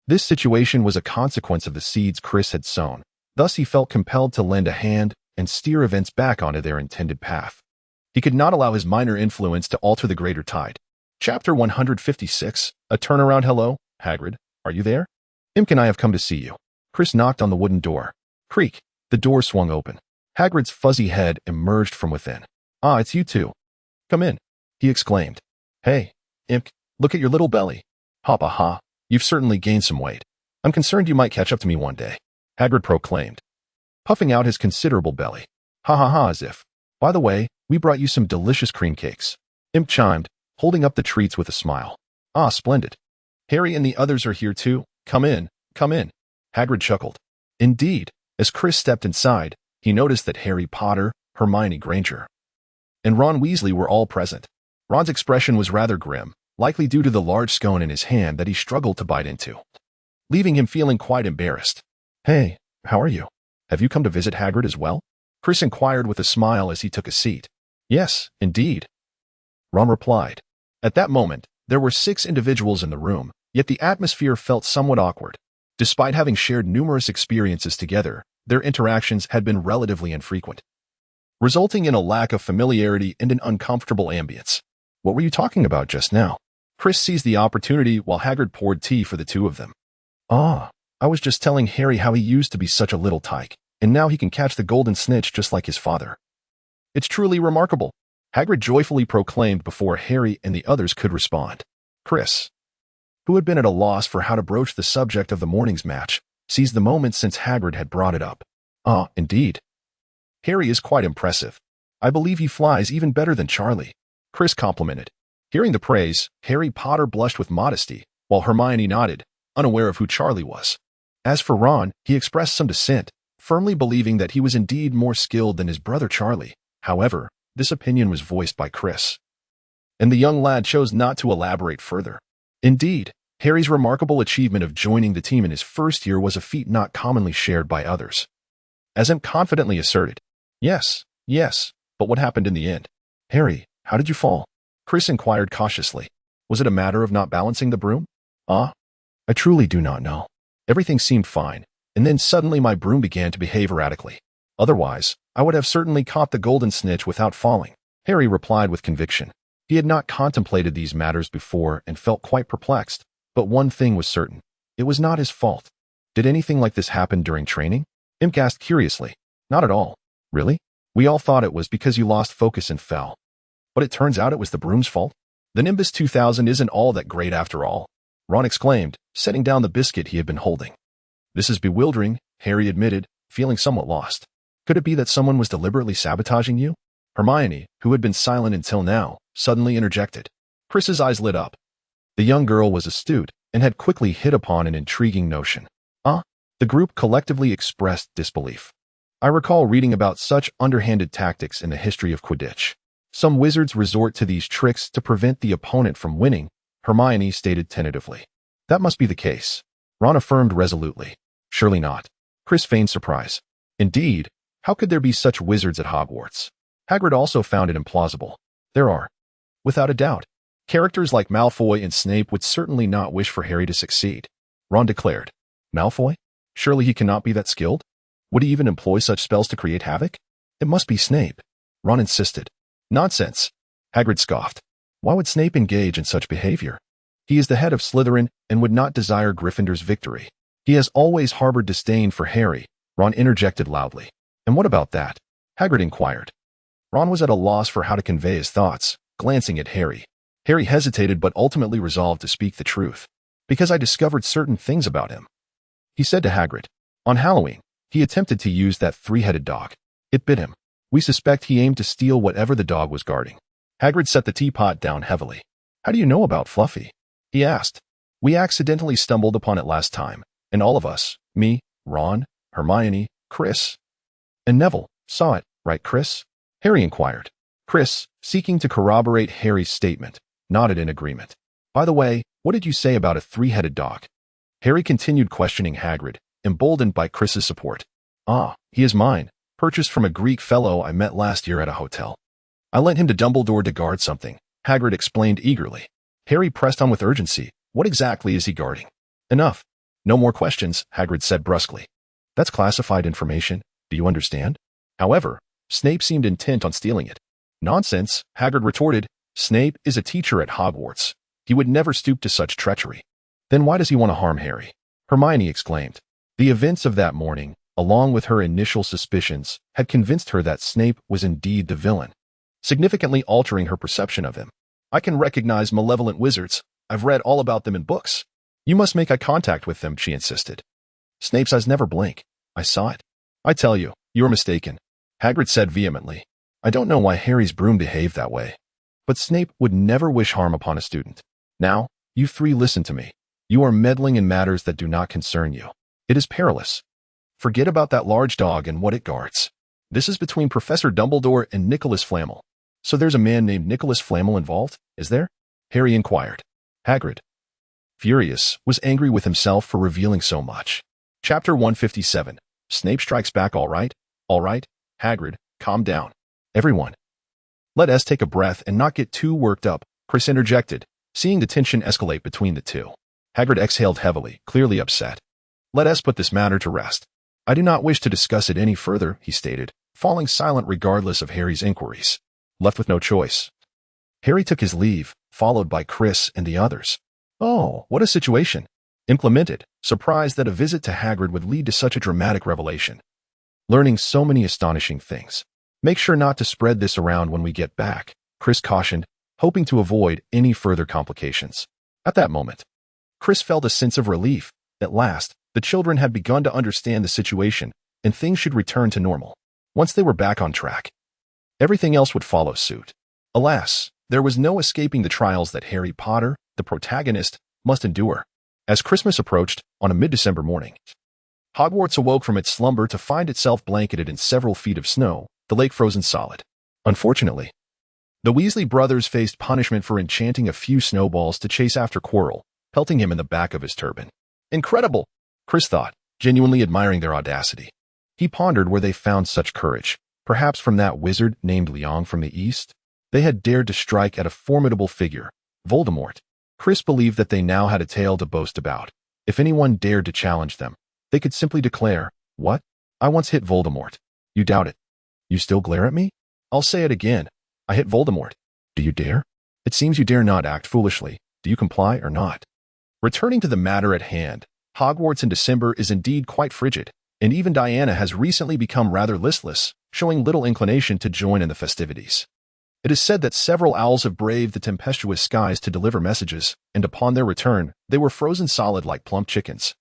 this situation was a consequence of the seeds Chris had sown. Thus, he felt compelled to lend a hand and steer events back onto their intended path. He could not allow his minor influence to alter the greater tide. Chapter 156, A Turnaround. Hello, Hagrid. Are you there? Imk and I have come to see you. Chris knocked on the wooden door. Creak. The door swung open. Hagrid's fuzzy head emerged from within. "Ah, it's you two. Come in," he exclaimed. "Hey, Imk, look at your little belly. Ha ha ha, you've certainly gained some weight. I'm concerned you might catch up to me one day," Hagrid proclaimed, puffing out his considerable belly. "Ha ha ha, as if. By the way, we brought you some delicious cream cakes," Imk chimed, holding up the treats with a smile. "Ah, splendid. Harry and the others are here too. Come in, come in," Hagrid chuckled. Indeed, as Chris stepped inside, he noticed that Harry Potter, Hermione Granger, and Ron Weasley were all present. Ron's expression was rather grim, likely due to the large scone in his hand that he struggled to bite into, leaving him feeling quite embarrassed. "Hey, how are you? Have you come to visit Hagrid as well?" Chris inquired with a smile as he took a seat. "Yes, indeed," Ron replied. At that moment, there were 6 individuals in the room, yet the atmosphere felt somewhat awkward. Despite having shared numerous experiences together, their interactions had been relatively infrequent, resulting in a lack of familiarity and an uncomfortable ambience. "What were you talking about just now?" Chris seized the opportunity while Hagrid poured tea for the two of them. "Ah, I was just telling Harry how he used to be such a little tyke, and now he can catch the golden snitch just like his father. It's truly remarkable," Hagrid joyfully proclaimed before Harry and the others could respond. Chris, who had been at a loss for how to broach the subject of the morning's match, seized the moment since Hagrid had brought it up. "Ah, indeed. Harry is quite impressive. I believe he flies even better than Charlie," Chris complimented. Hearing the praise, Harry Potter blushed with modesty, while Hermione nodded, unaware of who Charlie was. As for Ron, he expressed some dissent, firmly believing that he was indeed more skilled than his brother Charlie. However, this opinion was voiced by Chris, and the young lad chose not to elaborate further. Indeed, Harry's remarkable achievement of joining the team in his first year was a feat not commonly shared by others. As Imk confidently asserted, Yes, but what happened in the end?" "Harry, how did you fall?" Chris inquired cautiously. "Was it a matter of not balancing the broom?" "Ah, I truly do not know. Everything seemed fine, and then suddenly my broom began to behave erratically. Otherwise, I would have certainly caught the golden snitch without falling," Harry replied with conviction. He had not contemplated these matters before and felt quite perplexed, but one thing was certain. It was not his fault. "Did anything like this happen during training?" Imk asked curiously. "Not at all." "Really? We all thought it was because you lost focus and fell. But it turns out it was the broom's fault? The Nimbus 2000 isn't all that great after all," Ron exclaimed, setting down the biscuit he had been holding. "This is bewildering," Harry admitted, feeling somewhat lost. "Could it be that someone was deliberately sabotaging you?" Hermione, who had been silent until now, suddenly interjected. Chris's eyes lit up. The young girl was astute and had quickly hit upon an intriguing notion. The group collectively expressed disbelief. "I recall reading about such underhanded tactics in the history of Quidditch. Some wizards resort to these tricks to prevent the opponent from winning," Hermione stated tentatively. "That must be the case," Ron affirmed resolutely. "Surely not." Chris feigned surprise. "Indeed, how could there be such wizards at Hogwarts?" Hagrid also found it implausible. "There are. Without a doubt. Characters like Malfoy and Snape would certainly not wish for Harry to succeed," Ron declared. "Malfoy? Surely he cannot be that skilled? Would he even employ such spells to create havoc?" "It must be Snape," Ron insisted. "Nonsense," Hagrid scoffed. "Why would Snape engage in such behavior? He is the head of Slytherin and would not desire Gryffindor's victory. He has always harbored disdain for Harry," Ron interjected loudly. "And what about that?" Hagrid inquired. Ron was at a loss for how to convey his thoughts, glancing at Harry. Harry hesitated but ultimately resolved to speak the truth. Because I discovered certain things about him, he said to Hagrid. On Halloween, he attempted to use that three-headed dog. It bit him. We suspect he aimed to steal whatever the dog was guarding. Hagrid set the teapot down heavily. How do you know about Fluffy? He asked. We accidentally stumbled upon it last time, and all of us, me, Ron, Hermione, Chris, and Neville, saw it, right, Chris? Harry inquired. Chris, seeking to corroborate Harry's statement, nodded in agreement. By the way, what did you say about a three-headed dog? Harry continued questioning Hagrid, emboldened by Chris's support. Ah, he is mine, purchased from a Greek fellow I met last year at a hotel. I lent him to Dumbledore to guard something, Hagrid explained eagerly. Harry pressed on with urgency. What exactly is he guarding? Enough. No more questions, Hagrid said brusquely. That's classified information. Do you understand? However, Snape seemed intent on stealing it. Nonsense, Hagrid retorted. Snape is a teacher at Hogwarts. He would never stoop to such treachery. Then why does he want to harm Harry? Hermione exclaimed. The events of that morning, along with her initial suspicions, had convinced her that Snape was indeed the villain, significantly altering her perception of him. I can recognize malevolent wizards. I've read all about them in books. You must make eye contact with them, she insisted. Snape's eyes never blink. I saw it. I tell you, you're mistaken, Hagrid said vehemently. I don't know why Harry's broom behaved that way, but Snape would never wish harm upon a student. Now, you three listen to me. You are meddling in matters that do not concern you. It is perilous. Forget about that large dog and what it guards. This is between Professor Dumbledore and Nicholas Flamel. So there's a man named Nicholas Flamel involved, is there? Harry inquired. Hagrid, furious, was angry with himself for revealing so much. Chapter 157. Snape strikes back. All right, Hagrid, calm down. Everyone, let us take a breath and not get too worked up, Chris interjected, seeing the tension escalate between the two. Hagrid exhaled heavily, clearly upset. Let us put this matter to rest. I do not wish to discuss it any further, he stated, falling silent regardless of Harry's inquiries. Left with no choice, Harry took his leave, followed by Chris and the others. Oh, what a situation. Implemented, surprised that a visit to Hagrid would lead to such a dramatic revelation. Learning so many astonishing things. Make sure not to spread this around when we get back, Chris cautioned, hoping to avoid any further complications. At that moment, Chris felt a sense of relief. At last, the children had begun to understand the situation, and things should return to normal. Once they were back on track, everything else would follow suit. Alas, there was no escaping the trials that Harry Potter, the protagonist, must endure. As Christmas approached, on a mid-December morning, Hogwarts awoke from its slumber to find itself blanketed in several feet of snow, the lake frozen solid. Unfortunately, the Weasley brothers faced punishment for enchanting a few snowballs to chase after Quirrell, pelting him in the back of his turban. Incredible, Chris thought, genuinely admiring their audacity. He pondered where they found such courage, perhaps from that wizard named Leong from the East. They had dared to strike at a formidable figure, Voldemort. Chris believed that they now had a tale to boast about. If anyone dared to challenge them, they could simply declare, "What? I once hit Voldemort." You doubt it? You still glare at me? I'll say it again. I hit Voldemort. Do you dare? It seems you dare not act foolishly. Do you comply or not? Returning to the matter at hand, Hogwarts in December is indeed quite frigid, and even Diana has recently become rather listless, showing little inclination to join in the festivities. It is said that several owls have braved the tempestuous skies to deliver messages, and upon their return, they were frozen solid like plump chickens.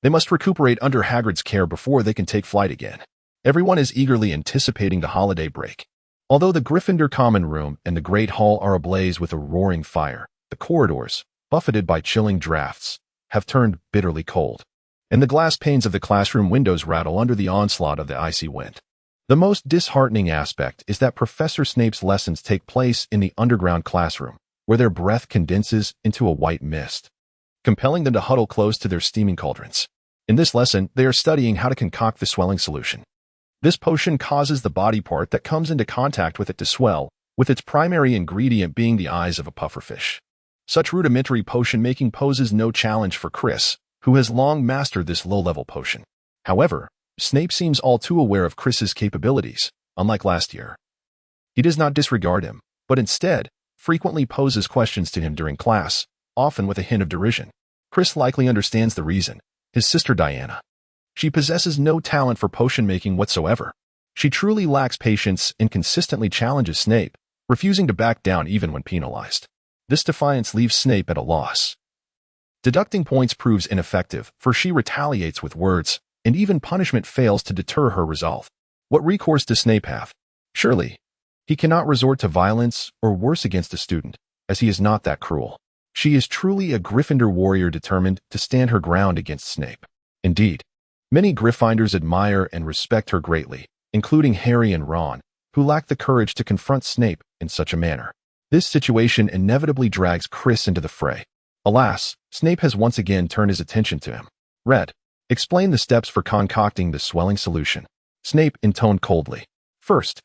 They must recuperate under Hagrid's care before they can take flight again. Everyone is eagerly anticipating the holiday break. Although the Gryffindor common room and the Great Hall are ablaze with a roaring fire, the corridors, buffeted by chilling drafts, have turned bitterly cold, and the glass panes of the classroom windows rattle under the onslaught of the icy wind. The most disheartening aspect is that Professor Snape's lessons take place in the underground classroom, where their breath condenses into a white mist, compelling them to huddle close to their steaming cauldrons. In this lesson, they are studying how to concoct the swelling solution. This potion causes the body part that comes into contact with it to swell, with its primary ingredient being the eyes of a pufferfish. Such rudimentary potion making poses no challenge for Chris, who has long mastered this low-level potion. However, Snape seems all too aware of Chris's capabilities, unlike last year. He does not disregard him, but instead, frequently poses questions to him during class, often with a hint of derision. Chris likely understands the reason. His sister Diana. She possesses no talent for potion making whatsoever. She truly lacks patience and consistently challenges Snape, refusing to back down even when penalized. This defiance leaves Snape at a loss. Deducting points proves ineffective, for she retaliates with words, and even punishment fails to deter her resolve. What recourse does Snape have? Surely, he cannot resort to violence or worse against a student, as he is not that cruel. She is truly a Gryffindor warrior determined to stand her ground against Snape. Indeed, many Gryffindors admire and respect her greatly, including Harry and Ron, who lack the courage to confront Snape in such a manner. This situation inevitably drags Chris into the fray. Alas, Snape has once again turned his attention to him. Red, explain the steps for concocting the swelling solution. Snape intoned coldly. First,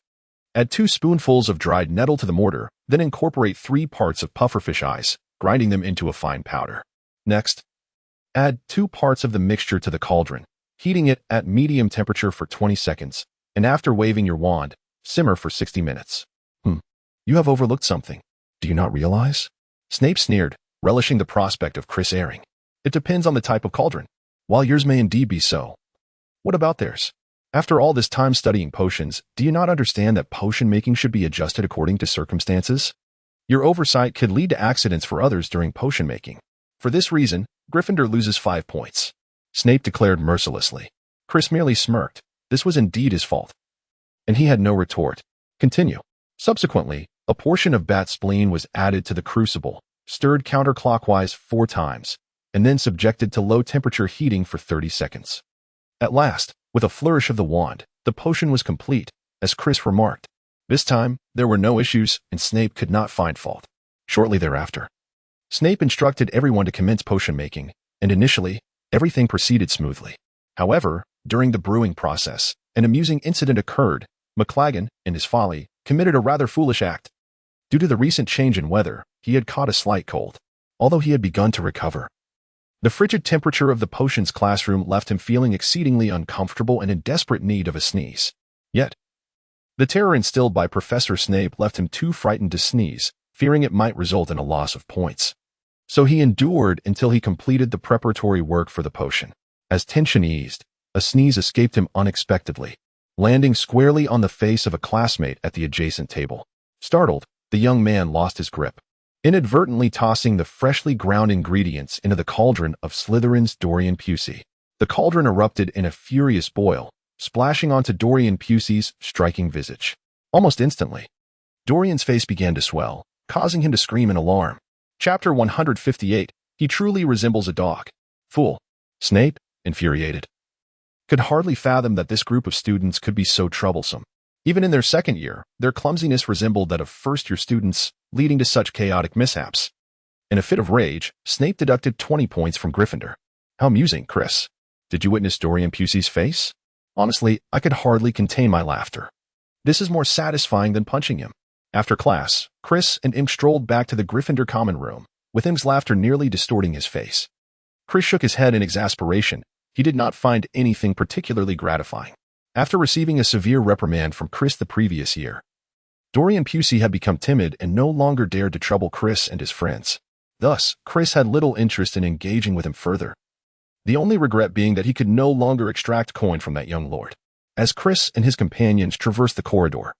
add 2 spoonfuls of dried nettle to the mortar, then incorporate 3 parts of pufferfish eyes, grinding them into a fine powder. Next, add 2 parts of the mixture to the cauldron, heating it at medium temperature for 20 seconds, and after waving your wand, simmer for 60 minutes. You have overlooked something. Do you not realize? Snape sneered, relishing the prospect of Chris erring. It depends on the type of cauldron. While yours may indeed be so, what about theirs? After all this time studying potions, do you not understand that potion making should be adjusted according to circumstances? Your oversight could lead to accidents for others during potion making. For this reason, Gryffindor loses 5 points. Snape declared mercilessly. Chris merely smirked. This was indeed his fault. And he had no retort. Continue. Subsequently, a portion of bat spleen was added to the crucible, stirred counterclockwise 4 times, and then subjected to low-temperature heating for 30 seconds. At last, with a flourish of the wand, the potion was complete, as Chris remarked. This time, there were no issues, and Snape could not find fault. Shortly thereafter, Snape instructed everyone to commence potion making, and initially, everything proceeded smoothly. However, during the brewing process, an amusing incident occurred. McLaggen, in his folly, committed a rather foolish act. Due to the recent change in weather, he had caught a slight cold, although he had begun to recover. The frigid temperature of the potions classroom left him feeling exceedingly uncomfortable and in desperate need of a sneeze. Yet, the terror instilled by Professor Snape left him too frightened to sneeze, fearing it might result in a loss of points. So he endured until he completed the preparatory work for the potion. As tension eased, a sneeze escaped him unexpectedly, landing squarely on the face of a classmate at the adjacent table. Startled, the young man lost his grip, inadvertently tossing the freshly ground ingredients into the cauldron of Slytherin's Dorian Pusey. The cauldron erupted in a furious boil, splashing onto Dorian Pusey's striking visage. Almost instantly, Dorian's face began to swell, causing him to scream in alarm. Chapter 158, He truly resembles a dog. Fool. Snape, infuriated, could hardly fathom that this group of students could be so troublesome. Even in their second year, their clumsiness resembled that of first-year students, leading to such chaotic mishaps. In a fit of rage, Snape deducted 20 points from Gryffindor. How amusing, Chris. Did you witness Dorian Pusey's face? Honestly, I could hardly contain my laughter. This is more satisfying than punching him. After class, Chris and Imp strolled back to the Gryffindor common room, with Imp's laughter nearly distorting his face. Chris shook his head in exasperation. He did not find anything particularly gratifying. After receiving a severe reprimand from Chris the previous year, Dorian Pusey had become timid and no longer dared to trouble Chris and his friends. Thus, Chris had little interest in engaging with him further, the only regret being that he could no longer extract coin from that young lord. As Chris and his companions traversed the corridor,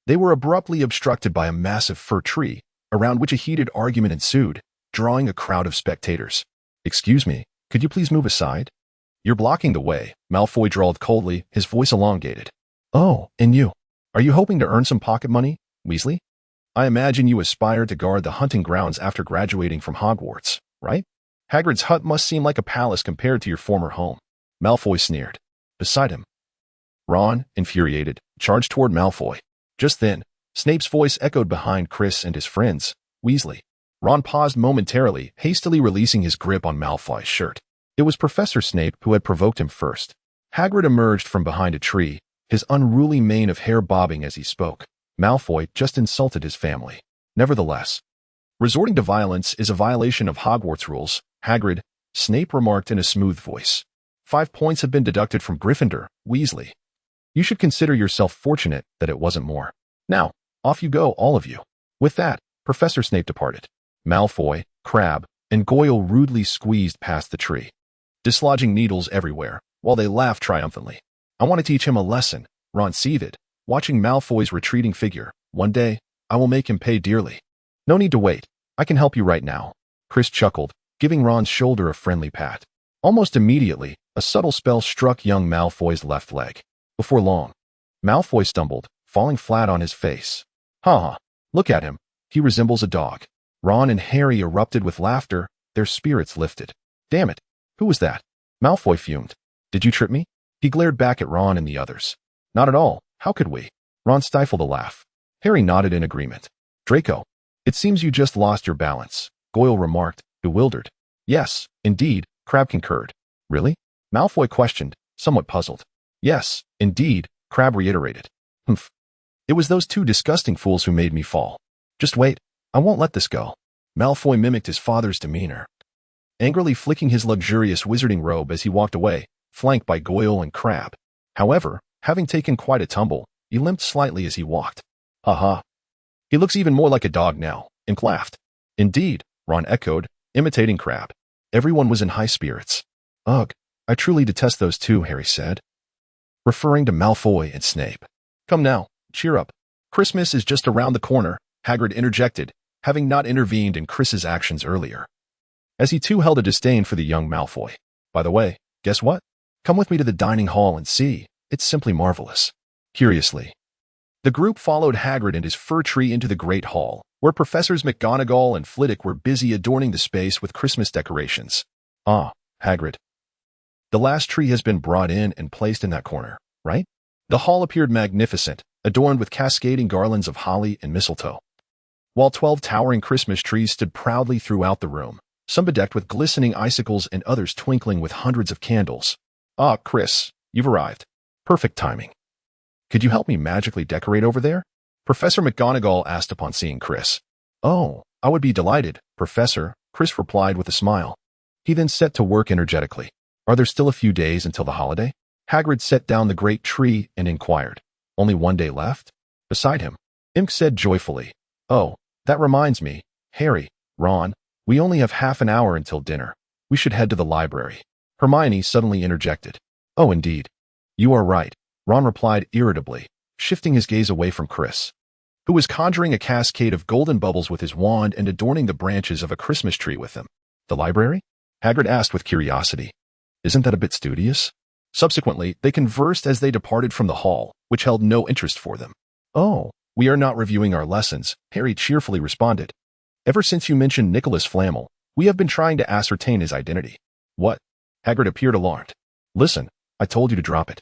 they were abruptly obstructed by a massive fir tree, around which a heated argument ensued, drawing a crowd of spectators. Excuse me, could you please move aside? You're blocking the way, Malfoy drawled coldly, his voice elongated. Oh, and you? Are you hoping to earn some pocket money, Weasley? I imagine you aspire to guard the hunting grounds after graduating from Hogwarts, right? Hagrid's hut must seem like a palace compared to your former home. Malfoy sneered. Beside him, Ron, infuriated, charged toward Malfoy. Just then, Snape's voice echoed behind Chris and his friends, Weasley. Ron paused momentarily, hastily releasing his grip on Malfoy's shirt. It was Professor Snape who had provoked him first. Hagrid emerged from behind a tree, his unruly mane of hair bobbing as he spoke. Malfoy just insulted his family. Nevertheless, resorting to violence is a violation of Hogwarts rules, Hagrid, Snape remarked in a smooth voice. 5 points have been deducted from Gryffindor, Weasley. You should consider yourself fortunate that it wasn't more. Now, off you go, all of you. With that, Professor Snape departed. Malfoy, Crabbe, and Goyle rudely squeezed past the tree, dislodging needles everywhere, while they laughed triumphantly. I want to teach him a lesson, Ron seethed, watching Malfoy's retreating figure. One day, I will make him pay dearly. No need to wait. I can help you right now. Chris chuckled, giving Ron's shoulder a friendly pat. Almost immediately, a subtle spell struck young Malfoy's left leg. Before long, Malfoy stumbled, falling flat on his face. Ha! Look at him. He resembles a dog. Ron and Harry erupted with laughter, their spirits lifted. Damn it. Who was that? Malfoy fumed. Did you trip me? He glared back at Ron and the others. Not at all. How could we? Ron stifled a laugh. Harry nodded in agreement. Draco, it seems you just lost your balance, Goyle remarked, bewildered. Yes, indeed, Crabbe concurred. Really? Malfoy questioned, somewhat puzzled. Yes, indeed, Crabbe reiterated. Humph. It was those two disgusting fools who made me fall. Just wait, I won't let this go. Malfoy mimicked his father's demeanor, angrily flicking his luxurious wizarding robe as he walked away, flanked by Goyle and Crabbe. However, having taken quite a tumble, he limped slightly as he walked. Ha! He looks even more like a dog now, Imp laughed. Indeed, Ron echoed, imitating Crabbe. Everyone was in high spirits. Ugh, I truly detest those two, Harry said, referring to Malfoy and Snape. Come now, cheer up. Christmas is just around the corner, Hagrid interjected, having not intervened in Chris's actions earlier, as he too held a disdain for the young Malfoy. By the way, guess what? Come with me to the dining hall and see. It's simply marvelous. Curiously, the group followed Hagrid and his fir tree into the Great Hall, where Professors McGonagall and Flitwick were busy adorning the space with Christmas decorations. Ah, Hagrid. The last tree has been brought in and placed in that corner, right? The hall appeared magnificent, adorned with cascading garlands of holly and mistletoe, while 12 towering Christmas trees stood proudly throughout the room, some bedecked with glistening icicles and others twinkling with hundreds of candles. Ah, Chris, you've arrived. Perfect timing. Could you help me magically decorate over there? Professor McGonagall asked upon seeing Chris. Oh, I would be delighted, Professor, Chris replied with a smile. He then set to work energetically. Are there still a few days until the holiday? Hagrid set down the great tree and inquired. Only one day left? Beside him, Imp said joyfully. Oh, that reminds me, Harry, Ron, we only have half an hour until dinner. We should head to the library. Hermione suddenly interjected. Oh, indeed. You are right, Ron replied irritably, shifting his gaze away from Chris, who was conjuring a cascade of golden bubbles with his wand and adorning the branches of a Christmas tree with them. The library? Hagrid asked with curiosity. Isn't that a bit studious? Subsequently, they conversed as they departed from the hall, which held no interest for them. Oh, we are not reviewing our lessons, Harry cheerfully responded. Ever since you mentioned Nicholas Flamel, we have been trying to ascertain his identity. What? Hagrid appeared alarmed. Listen, I told you to drop it.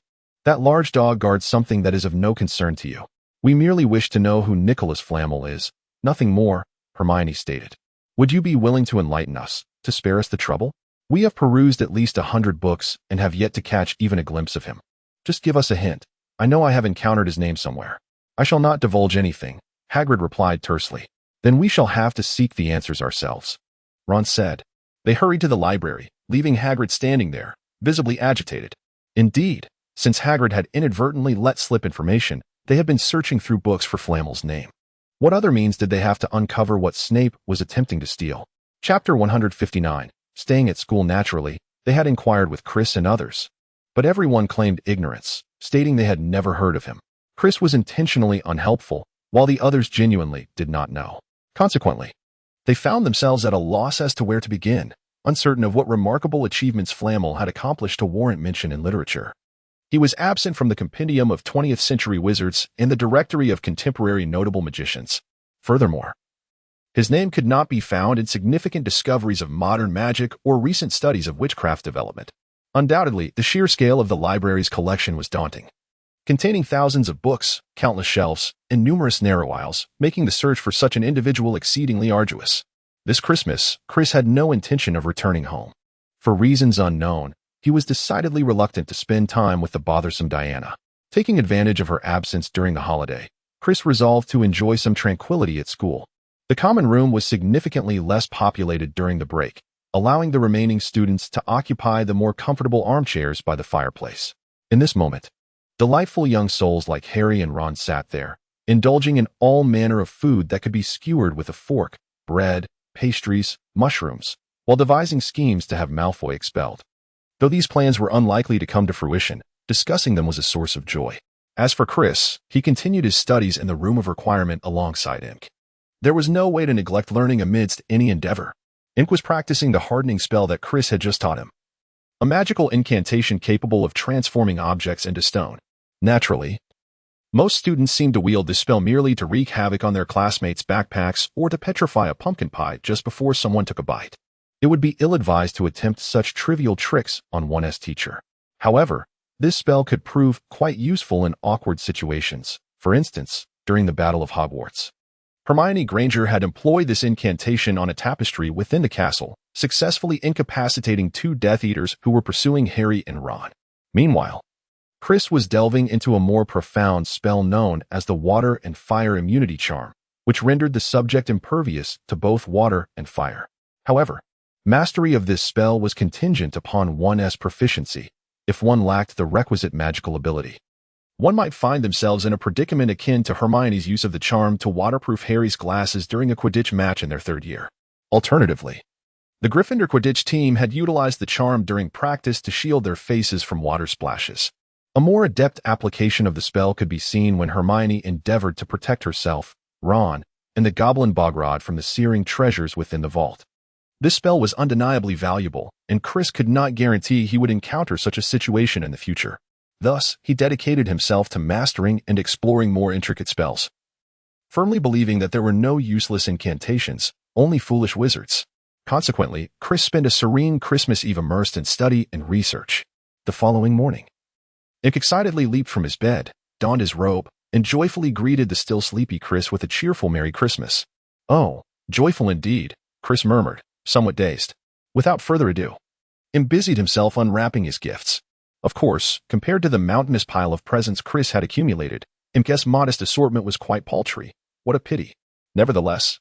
That large dog guards something that is of no concern to you. We merely wish to know who Nicholas Flamel is, nothing more, Hermione stated. Would you be willing to enlighten us, to spare us the trouble? We have perused at least 100 books and have yet to catch even a glimpse of him. Just give us a hint. I know I have encountered his name somewhere. I shall not divulge anything, Hagrid replied tersely. Then we shall have to seek the answers ourselves, Ron said. They hurried to the library, leaving Hagrid standing there, visibly agitated. Indeed, since Hagrid had inadvertently let slip information, they had been searching through books for Flamel's name. What other means did they have to uncover what Snape was attempting to steal? Chapter 159. Staying at school naturally, they had inquired with Chris and others, but everyone claimed ignorance, stating they had never heard of him. Chris was intentionally unhelpful, while the others genuinely did not know. Consequently, they found themselves at a loss as to where to begin, uncertain of what remarkable achievements Flamel had accomplished to warrant mention in literature. He was absent from the compendium of 20th century wizards and the directory of contemporary notable magicians. Furthermore, his name could not be found in significant discoveries of modern magic or recent studies of witchcraft development. Undoubtedly, the sheer scale of the library's collection was daunting, containing thousands of books, countless shelves, and numerous narrow aisles, making the search for such an individual exceedingly arduous. This Christmas, Chris had no intention of returning home. For reasons unknown, he was decidedly reluctant to spend time with the bothersome Diana. Taking advantage of her absence during the holiday, Chris resolved to enjoy some tranquility at school. The common room was significantly less populated during the break, allowing the remaining students to occupy the more comfortable armchairs by the fireplace. In this moment, delightful young souls like Harry and Ron sat there, indulging in all manner of food that could be skewered with a fork, bread, pastries, mushrooms, while devising schemes to have Malfoy expelled. Though these plans were unlikely to come to fruition, discussing them was a source of joy. As for Chris, he continued his studies in the room of requirement alongside Ink. There was no way to neglect learning amidst any endeavor. Ink was practicing the hardening spell that Chris had just taught him, a magical incantation capable of transforming objects into stone. Naturally, most students seemed to wield this spell merely to wreak havoc on their classmates' backpacks or to petrify a pumpkin pie just before someone took a bite. It would be ill-advised to attempt such trivial tricks on one's teacher. However, this spell could prove quite useful in awkward situations. For instance, during the Battle of Hogwarts, Hermione Granger had employed this incantation on a tapestry within the castle, successfully incapacitating two Death Eaters who were pursuing Harry and Ron. Meanwhile, Chris was delving into a more profound spell known as the Water and Fire Immunity Charm, which rendered the subject impervious to both water and fire. However, mastery of this spell was contingent upon one's proficiency. If one lacked the requisite magical ability, one might find themselves in a predicament akin to Hermione's use of the charm to waterproof Harry's glasses during a Quidditch match in their third year. Alternatively, the Gryffindor Quidditch team had utilized the charm during practice to shield their faces from water splashes. A more adept application of the spell could be seen when Hermione endeavored to protect herself, Ron, and the Goblin Bogrod from the searing treasures within the vault. This spell was undeniably valuable, and Chris could not guarantee he would encounter such a situation in the future. Thus, he dedicated himself to mastering and exploring more intricate spells, firmly believing that there were no useless incantations, only foolish wizards. Consequently, Chris spent a serene Christmas Eve immersed in study and research. The following morning, Ink excitedly leaped from his bed, donned his robe, and joyfully greeted the still sleepy Chris with a cheerful Merry Christmas. "Oh, joyful indeed," Chris murmured, somewhat dazed. Without further ado, Ink busied himself unwrapping his gifts. Of course, compared to the mountainous pile of presents Chris had accumulated, Ink's modest assortment was quite paltry. What a pity. Nevertheless,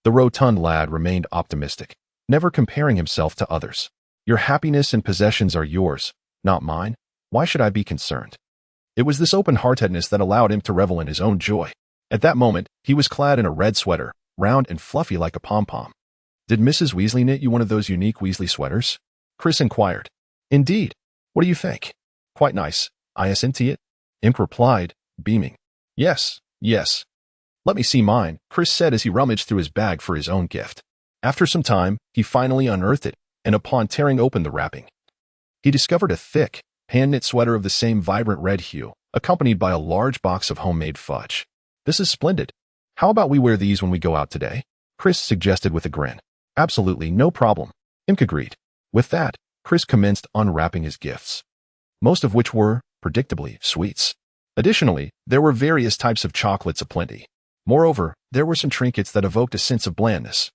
the rotund lad remained optimistic, never comparing himself to others. "Your happiness and possessions are yours, not mine. Why should I be concerned?" It was this open-heartedness that allowed him to revel in his own joy. At that moment, he was clad in a red sweater, round and fluffy like a pom-pom. "Did Mrs. Weasley knit you one of those unique Weasley sweaters?" Chris inquired. "Indeed. What do you think?" "Quite nice. I assent it," Ink replied, beaming. Yes. "Let me see mine," Chris said as he rummaged through his bag for his own gift. After some time, he finally unearthed it, and upon tearing open the wrapping, he discovered a thick, hand-knit sweater of the same vibrant red hue, accompanied by a large box of homemade fudge. "This is splendid. How about we wear these when we go out today?" Chris suggested with a grin. "Absolutely, no problem," Ink agreed. With that, Chris commenced unwrapping his gifts, most of which were, predictably, sweets. Additionally, there were various types of chocolates aplenty. Moreover, there were some trinkets that evoked a sense of blandness,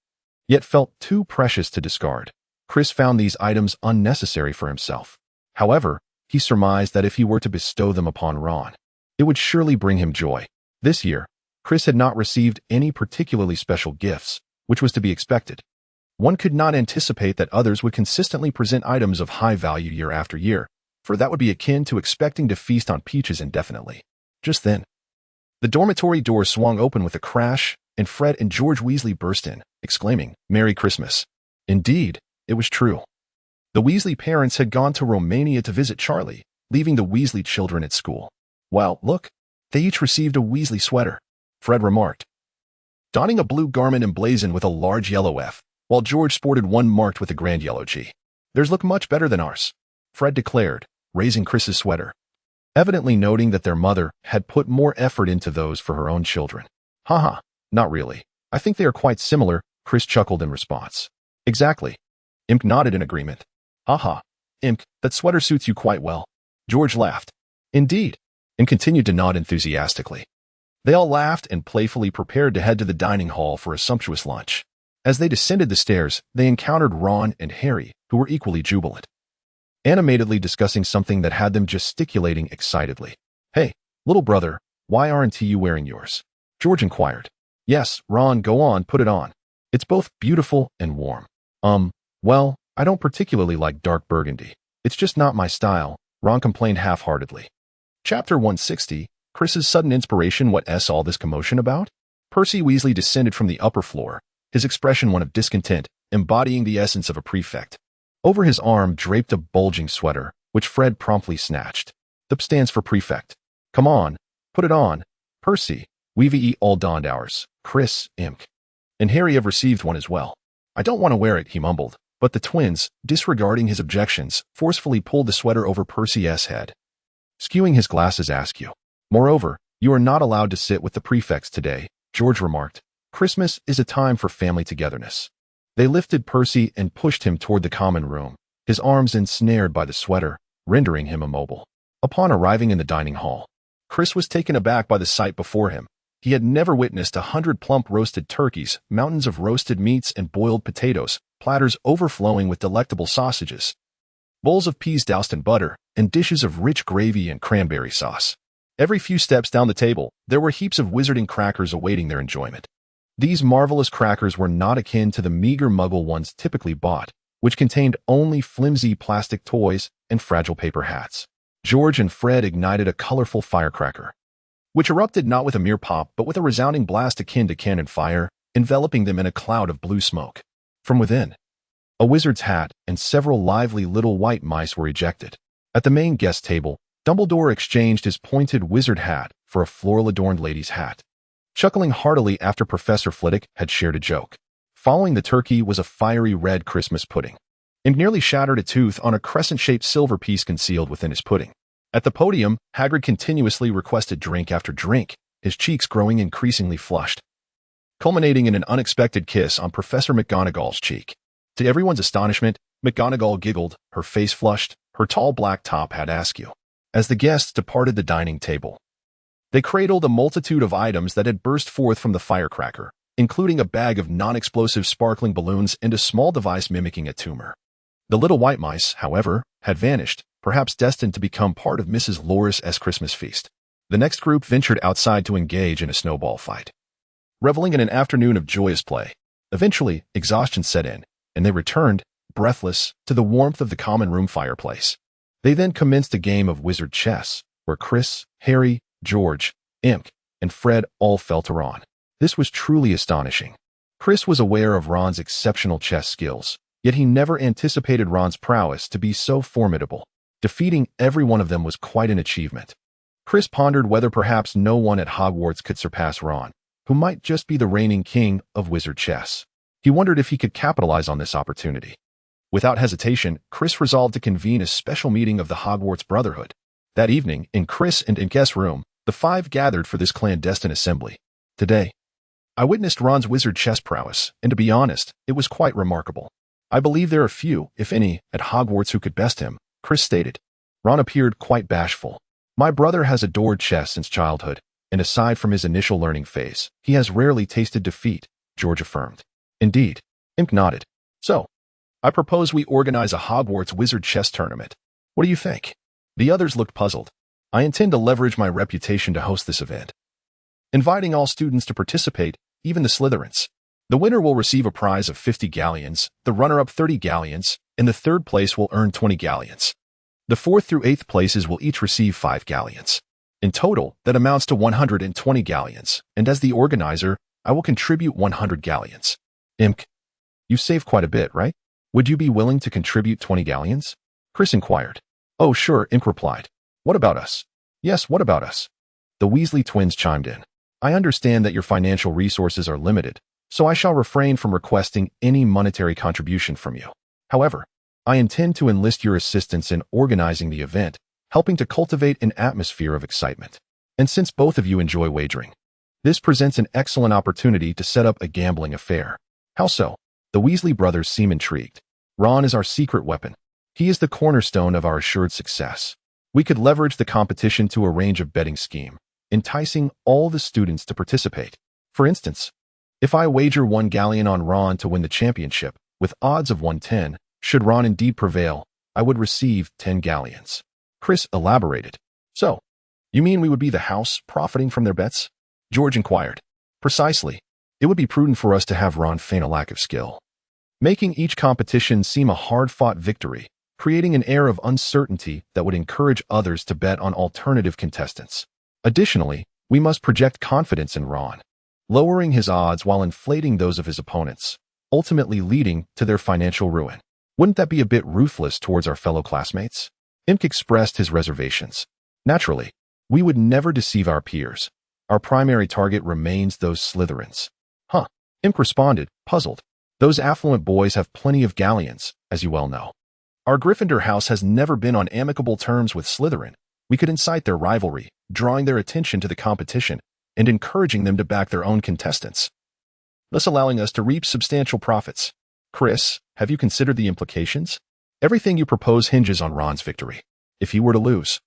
yet felt too precious to discard. Chris found these items unnecessary for himself. However, he surmised that if he were to bestow them upon Ron, it would surely bring him joy. This year, Chris had not received any particularly special gifts, which was to be expected. One could not anticipate that others would consistently present items of high value year after year, for that would be akin to expecting to feast on peaches indefinitely. Just then, the dormitory door swung open with a crash, and Fred and George Weasley burst in, exclaiming, "Merry Christmas." Indeed, it was true. The Weasley parents had gone to Romania to visit Charlie, leaving the Weasley children at school. "Well, look, they each received a Weasley sweater," Fred remarked, donning a blue garment emblazoned with a large yellow F, while George sported one marked with a grand yellow G. "Theirs look much better than ours," Fred declared, raising Chris's sweater, evidently noting that their mother had put more effort into those for her own children. "Haha, not really. I think they are quite similar," Chris chuckled in response. "Exactly." Imp nodded in agreement. "Haha, Imp, that sweater suits you quite well." George laughed. "Indeed," and continued to nod enthusiastically. They all laughed and playfully prepared to head to the dining hall for a sumptuous lunch. As they descended the stairs, they encountered Ron and Harry, who were equally jubilant, animatedly discussing something that had them gesticulating excitedly. "Hey, little brother, why aren't you wearing yours?" George inquired. "Yes, Ron, go on, put it on. It's both beautiful and warm." Well, I don't particularly like dark burgundy. It's just not my style," Ron complained half-heartedly. Chapter 160, Chris's sudden inspiration. What's all this commotion about? Percy Weasley descended from the upper floor, his expression one of discontent, embodying the essence of a prefect. Over his arm draped a bulging sweater, which Fred promptly snatched. "The P stands for prefect," Come on, put it on. Percy, we've all donned ours. Chris, Imk. And Harry have received one as well. I don't want to wear it, he mumbled, but the twins, disregarding his objections, forcefully pulled the sweater over Percy's head, skewing his glasses askew. Moreover, you are not allowed to sit with the prefects today, George remarked. Christmas is a time for family togetherness. They lifted Percy and pushed him toward the common room, his arms ensnared by the sweater, rendering him immobile. Upon arriving in the dining hall, Chris was taken aback by the sight before him. He had never witnessed 100 plump roasted turkeys, mountains of roasted meats and boiled potatoes, platters overflowing with delectable sausages, bowls of peas doused in butter, and dishes of rich gravy and cranberry sauce. Every few steps down the table, there were heaps of wizarding crackers awaiting their enjoyment. These marvelous crackers were not akin to the meager muggle ones typically bought, which contained only flimsy plastic toys and fragile paper hats. George and Fred ignited a colorful firecracker, which erupted not with a mere pop but with a resounding blast akin to cannon fire, enveloping them in a cloud of blue smoke. From within, a wizard's hat and several lively little white mice were ejected. At the main guest table, Dumbledore exchanged his pointed wizard hat for a floral-adorned lady's hat, chuckling heartily after Professor Flitwick had shared a joke. Following the turkey was a fiery red Christmas pudding, and nearly shattered a tooth on a crescent-shaped silver piece concealed within his pudding. At the podium, Hagrid continuously requested drink after drink, his cheeks growing increasingly flushed, culminating in an unexpected kiss on Professor McGonagall's cheek. To everyone's astonishment, McGonagall giggled, her face flushed, her tall black top hat askew. As the guests departed the dining table, they cradled a multitude of items that had burst forth from the firecracker, including a bag of non-explosive sparkling balloons and a small device mimicking a tumor. The little white mice, however, had vanished, perhaps destined to become part of Mrs. Loris's Christmas feast. The next group ventured outside to engage in a snowball fight, reveling in an afternoon of joyous play. Eventually, exhaustion set in, and they returned, breathless, to the warmth of the common room fireplace. They then commenced a game of wizard chess, where Chris, Harry, George, Imk, and Fred all fell to Ron. This was truly astonishing. Chris was aware of Ron's exceptional chess skills, yet he never anticipated Ron's prowess to be so formidable. Defeating every one of them was quite an achievement. Chris pondered whether perhaps no one at Hogwarts could surpass Ron, who might just be the reigning king of wizard chess. He wondered if he could capitalize on this opportunity. Without hesitation, Chris resolved to convene a special meeting of the Hogwarts Brotherhood. That evening, in Chris and Imk's room, the five gathered for this clandestine assembly. Today, I witnessed Ron's wizard chess prowess, and to be honest, it was quite remarkable. I believe there are few, if any, at Hogwarts who could best him, Chris stated. Ron appeared quite bashful. My brother has adored chess since childhood, and aside from his initial learning phase, he has rarely tasted defeat, George affirmed. Indeed, Imk nodded. So, I propose we organize a Hogwarts wizard chess tournament. What do you think? The others looked puzzled. I intend to leverage my reputation to host this event, inviting all students to participate, even the Slytherins. The winner will receive a prize of 50 galleons, the runner-up 30 galleons, and the third place will earn 20 galleons. The 4th through 8th places will each receive 5 galleons. In total, that amounts to 120 galleons, and as the organizer, I will contribute 100 galleons. Imk, you save quite a bit, right? Would you be willing to contribute 20 galleons? Chris inquired. Oh, sure, Imk replied. What about us? Yes, what about us? The Weasley twins chimed in. I understand that your financial resources are limited, so I shall refrain from requesting any monetary contribution from you. However, I intend to enlist your assistance in organizing the event, helping to cultivate an atmosphere of excitement. And since both of you enjoy wagering, this presents an excellent opportunity to set up a gambling affair. How so? The Weasley brothers seem intrigued. Ron is our secret weapon. He is the cornerstone of our assured success. We could leverage the competition to arrange a betting scheme, enticing all the students to participate. For instance, if I wager 1 galleon on Ron to win the championship, with odds of 110, should Ron indeed prevail, I would receive 10 galleons. Chris elaborated. So, you mean we would be the house profiting from their bets? George inquired. Precisely. It would be prudent for us to have Ron feign a lack of skill, making each competition seem a hard-fought victory, creating an air of uncertainty that would encourage others to bet on alternative contestants. Additionally, we must project confidence in Ron, lowering his odds while inflating those of his opponents, ultimately leading to their financial ruin. Wouldn't that be a bit ruthless towards our fellow classmates? Imk expressed his reservations. Naturally, We would never deceive our peers. Our primary target remains those Slytherins. Huh, Imp responded, puzzled. Those affluent boys have plenty of galleons, as you well know. Our Gryffindor house has never been on amicable terms with Slytherin. We could incite their rivalry, drawing their attention to the competition and encouraging them to back their own contestants, thus allowing us to reap substantial profits. Chris, have you considered the implications? Everything you propose hinges on Ron's victory. If he were to lose,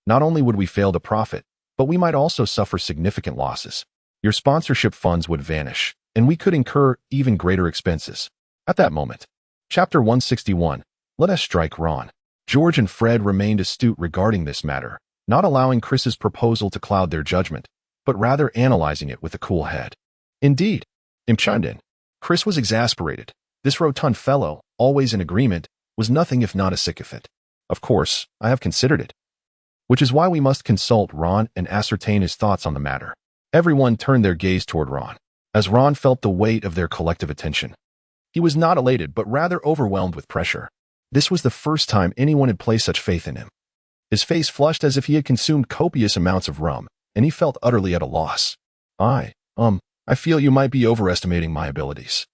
not only would we fail to profit, but we might also suffer significant losses. Your sponsorship funds would vanish, and we could incur even greater expenses. At that moment, Chapter 161, Let Us Strike Ron. George and Fred remained astute regarding this matter, not allowing Chris's proposal to cloud their judgment, but rather analyzing it with a cool head. Indeed, Imp chimed in. Chris was exasperated. This rotund fellow, always in agreement, was nothing if not a sycophant. Of course, I have considered it. Which is why we must consult Ron and ascertain his thoughts on the matter. Everyone turned their gaze toward Ron, as Ron felt the weight of their collective attention. He was not elated, but rather overwhelmed with pressure. This was the first time anyone had placed such faith in him. His face flushed as if he had consumed copious amounts of rum, and he felt utterly at a loss. I feel you might be overestimating my abilities.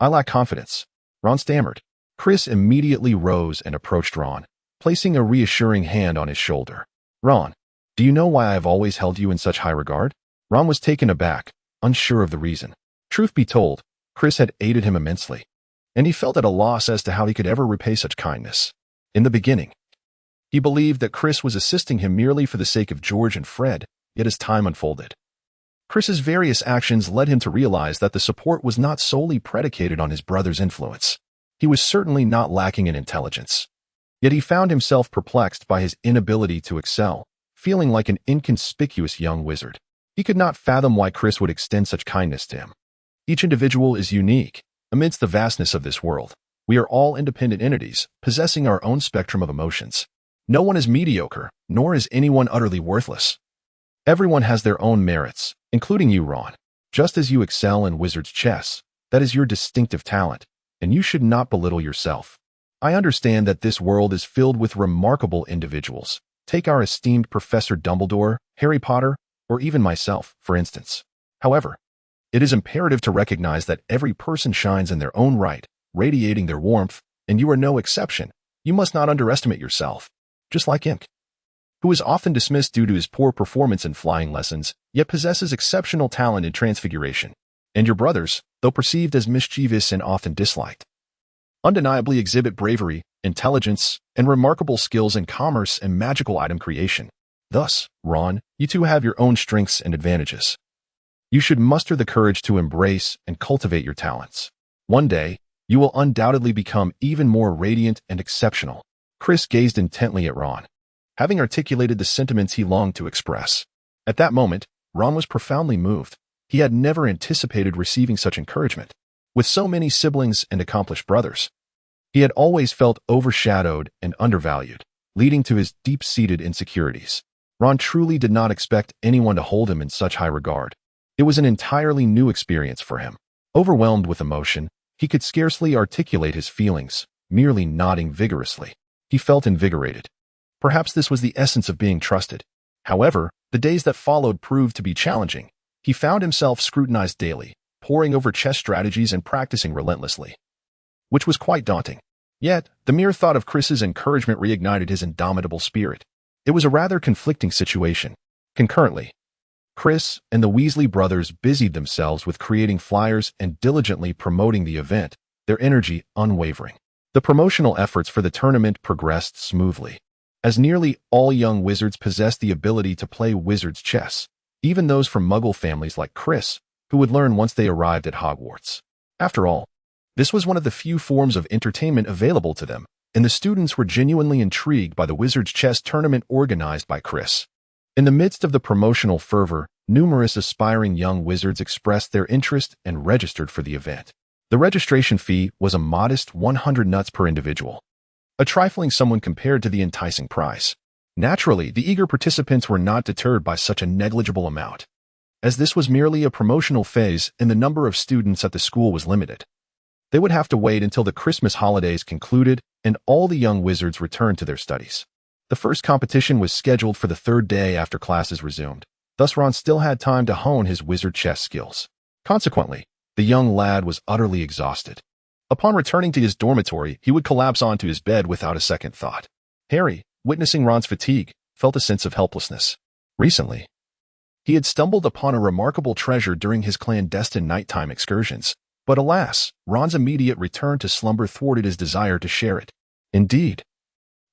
I lack confidence, Ron stammered. Chris immediately rose and approached Ron, placing a reassuring hand on his shoulder. Ron, do you know why I have always held you in such high regard? Ron was taken aback, unsure of the reason. Truth be told, Chris had aided him immensely, and he felt at a loss as to how he could ever repay such kindness. In the beginning, he believed that Chris was assisting him merely for the sake of George and Fred, yet as time unfolded, Chris's various actions led him to realize that the support was not solely predicated on his brother's influence. He was certainly not lacking in intelligence. Yet he found himself perplexed by his inability to excel, feeling like an inconspicuous young wizard. He could not fathom why Chris would extend such kindness to him. Each individual is unique. Amidst the vastness of this world, we are all independent entities, possessing our own spectrum of emotions. No one is mediocre, nor is anyone utterly worthless. Everyone has their own merits, including you, Ron. Just as you excel in wizard's chess, that is your distinctive talent, and you should not belittle yourself. I understand that this world is filled with remarkable individuals. Take our esteemed Professor Dumbledore, Harry Potter, or even myself, for instance. However, it is imperative to recognize that every person shines in their own right, radiating their warmth, and you are no exception. You must not underestimate yourself. Just like Imp, who is often dismissed due to his poor performance in flying lessons, yet possesses exceptional talent in transfiguration. And your brothers, though perceived as mischievous and often disliked, undeniably exhibit bravery, intelligence, and remarkable skills in commerce and magical item creation. Thus, Ron, you two have your own strengths and advantages. You should muster the courage to embrace and cultivate your talents. One day, you will undoubtedly become even more radiant and exceptional. Chris gazed intently at Ron, having articulated the sentiments he longed to express. At that moment, Ron was profoundly moved. He had never anticipated receiving such encouragement. With so many siblings and accomplished brothers, he had always felt overshadowed and undervalued, leading to his deep-seated insecurities. Ron truly did not expect anyone to hold him in such high regard. It was an entirely new experience for him. Overwhelmed with emotion, he could scarcely articulate his feelings, merely nodding vigorously. He felt invigorated. Perhaps this was the essence of being trusted. However, the days that followed proved to be challenging. He found himself scrutinized daily, poring over chess strategies and practicing relentlessly, which was quite daunting. Yet, the mere thought of Chris's encouragement reignited his indomitable spirit. It was a rather conflicting situation. Concurrently, Chris and the Weasley brothers busied themselves with creating flyers and diligently promoting the event, their energy unwavering. The promotional efforts for the tournament progressed smoothly, as nearly all young wizards possessed the ability to play wizard's chess, even those from Muggle families like Chris, who would learn once they arrived at Hogwarts. After all, this was one of the few forms of entertainment available to them, and the students were genuinely intrigued by the wizard's chess tournament organized by Chris. In the midst of the promotional fervor, numerous aspiring young wizards expressed their interest and registered for the event. The registration fee was a modest 100 nuts per individual, a trifling sum when compared to the enticing prize. Naturally, the eager participants were not deterred by such a negligible amount, as this was merely a promotional phase and the number of students at the school was limited. They would have to wait until the Christmas holidays concluded and all the young wizards returned to their studies. The first competition was scheduled for the third day after classes resumed. Thus, Ron still had time to hone his wizard chess skills. Consequently, the young lad was utterly exhausted. Upon returning to his dormitory, he would collapse onto his bed without a second thought. Harry, witnessing Ron's fatigue, felt a sense of helplessness. Recently, he had stumbled upon a remarkable treasure during his clandestine nighttime excursions, but alas, Ron's immediate return to slumber thwarted his desire to share it. Indeed,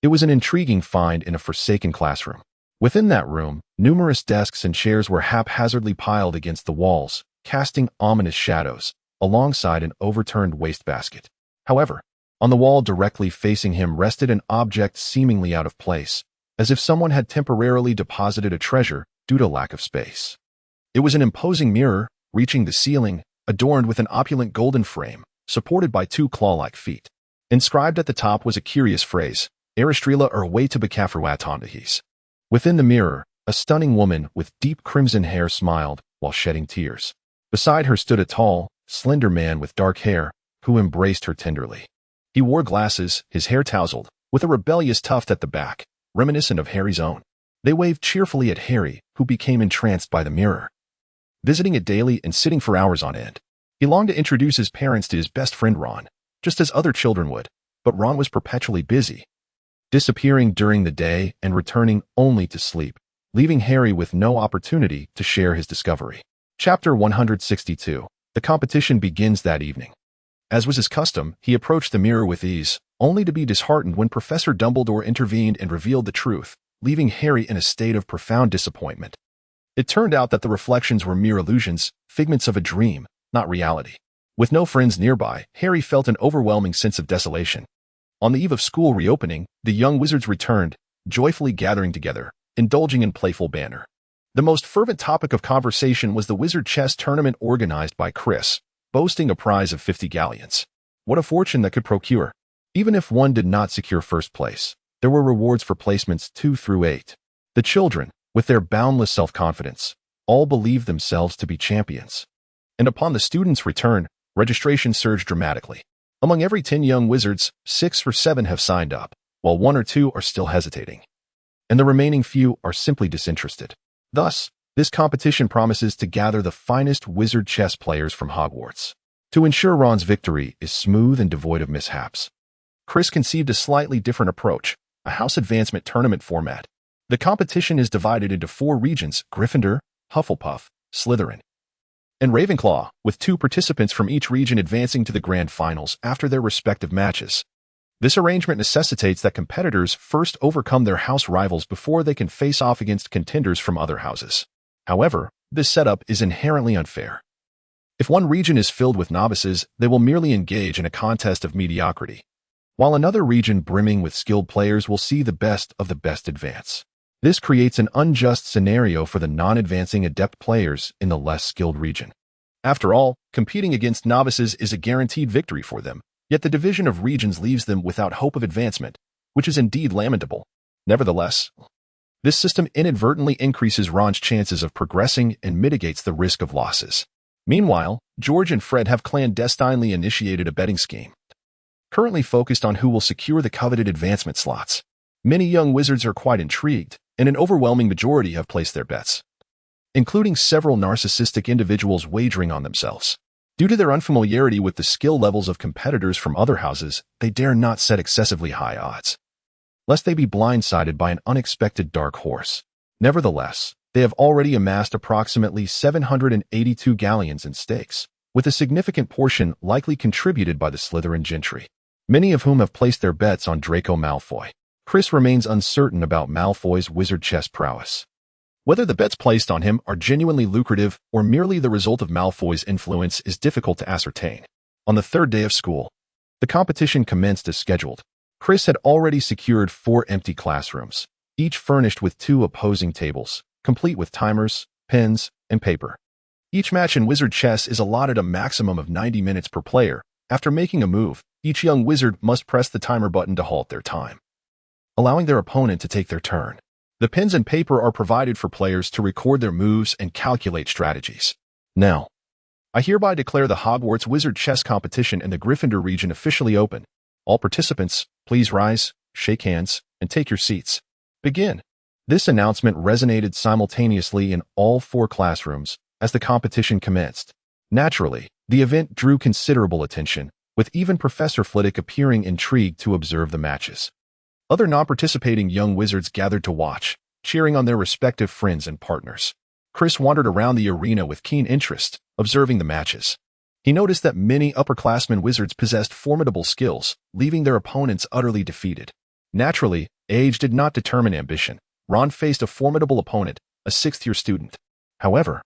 it was an intriguing find in a forsaken classroom. Within that room, numerous desks and chairs were haphazardly piled against the walls, casting ominous shadows, alongside an overturned wastebasket. However, on the wall directly facing him rested an object seemingly out of place, as if someone had temporarily deposited a treasure due to lack of space. It was an imposing mirror, reaching the ceiling, adorned with an opulent golden frame, supported by two claw-like feet. Inscribed at the top was a curious phrase, Aristrela Erway to Bacafruatondahis. Within the mirror, a stunning woman with deep crimson hair smiled while shedding tears. Beside her stood a tall, slender man with dark hair, who embraced her tenderly. He wore glasses, his hair tousled, with a rebellious tuft at the back, reminiscent of Harry's own. They waved cheerfully at Harry, who became entranced by the mirror. Visiting it daily and sitting for hours on end, he longed to introduce his parents to his best friend Ron, just as other children would, but Ron was perpetually busy, disappearing during the day and returning only to sleep, leaving Harry with no opportunity to share his discovery. Chapter 162. The competition begins that evening. As was his custom, he approached the mirror with ease, only to be disheartened when Professor Dumbledore intervened and revealed the truth, leaving Harry in a state of profound disappointment. It turned out that the reflections were mere illusions, figments of a dream, not reality. With no friends nearby, Harry felt an overwhelming sense of desolation. On the eve of school reopening, the young wizards returned, joyfully gathering together, indulging in playful banter. The most fervent topic of conversation was the wizard chess tournament organized by Chris, boasting a prize of 50 galleons. What a fortune that could procure! Even if one did not secure first place, there were rewards for placements 2 through 8. The children, with their boundless self-confidence, all believed themselves to be champions. And upon the students' return, registration surged dramatically. Among every 10 young wizards, 6 or 7 have signed up, while 1 or 2 are still hesitating. And the remaining few are simply disinterested. Thus, this competition promises to gather the finest wizard chess players from Hogwarts. To ensure Ron's victory is smooth and devoid of mishaps, Chris conceived a slightly different approach, a house advancement tournament format. The competition is divided into 4 regions: Gryffindor, Hufflepuff, Slytherin, and Ravenclaw, with 2 participants from each region advancing to the grand finals after their respective matches. This arrangement necessitates that competitors first overcome their house rivals before they can face off against contenders from other houses. However, this setup is inherently unfair. If one region is filled with novices, they will merely engage in a contest of mediocrity, while another region brimming with skilled players will see the best of the best advance. This creates an unjust scenario for the non-advancing adept players in the less skilled region. After all, competing against novices is a guaranteed victory for them, yet the division of regions leaves them without hope of advancement, which is indeed lamentable. Nevertheless, this system inadvertently increases Ron's chances of progressing and mitigates the risk of losses. Meanwhile, George and Fred have clandestinely initiated a betting scheme, currently focused on who will secure the coveted advancement slots. Many young wizards are quite intrigued, and an overwhelming majority have placed their bets, including several narcissistic individuals wagering on themselves. Due to their unfamiliarity with the skill levels of competitors from other houses, they dare not set excessively high odds, lest they be blindsided by an unexpected dark horse. Nevertheless, they have already amassed approximately 782 galleons in stakes, with a significant portion likely contributed by the Slytherin gentry, many of whom have placed their bets on Draco Malfoy. Chris remains uncertain about Malfoy's wizard chess prowess. Whether the bets placed on him are genuinely lucrative or merely the result of Malfoy's influence is difficult to ascertain. On the third day of school, the competition commenced as scheduled. Chris had already secured 4 empty classrooms, each furnished with 2 opposing tables, complete with timers, pens, and paper. Each match in wizard chess is allotted a maximum of 90 minutes per player. After making a move, each young wizard must press the timer button to halt their time, allowing their opponent to take their turn. The pens and paper are provided for players to record their moves and calculate strategies. Now, I hereby declare the Hogwarts Wizard Chess Competition in the Gryffindor region officially open. All participants, please rise, shake hands, and take your seats. Begin. This announcement resonated simultaneously in all 4 classrooms as the competition commenced. Naturally, the event drew considerable attention, with even Professor Flitwick appearing intrigued to observe the matches. Other non-participating young wizards gathered to watch, cheering on their respective friends and partners. Chris wandered around the arena with keen interest, observing the matches. He noticed that many upperclassmen wizards possessed formidable skills, leaving their opponents utterly defeated. Naturally, age did not determine ambition. Ron faced a formidable opponent, a 6th-year student. However,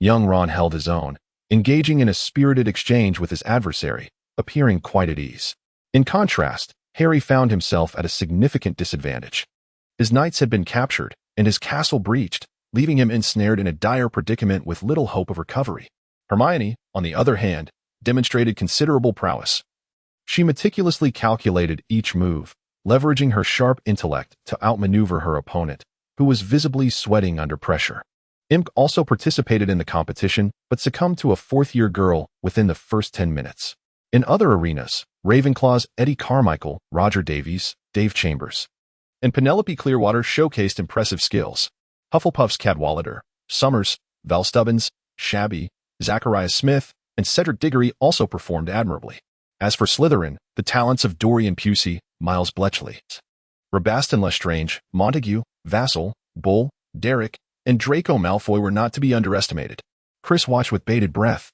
young Ron held his own, engaging in a spirited exchange with his adversary, appearing quite at ease. In contrast, Harry found himself at a significant disadvantage. His knights had been captured, and his castle breached, leaving him ensnared in a dire predicament with little hope of recovery. Hermione, on the other hand, demonstrated considerable prowess. She meticulously calculated each move, leveraging her sharp intellect to outmaneuver her opponent, who was visibly sweating under pressure. Imk also participated in the competition, but succumbed to a 4th-year girl within the first 10 minutes. In other arenas, Ravenclaw's Eddie Carmichael, Roger Davies, Dave Chambers, and Penelope Clearwater showcased impressive skills. Hufflepuff's Cadwallader, Summers, Val Stubbins, Shabby, Zachariah Smith, and Cedric Diggory also performed admirably. As for Slytherin, the talents of Dorian Pusey, Miles Bletchley, Rabaston Lestrange, Montague, Vassal, Bull, Derek, and Draco Malfoy were not to be underestimated. Chris watched with bated breath.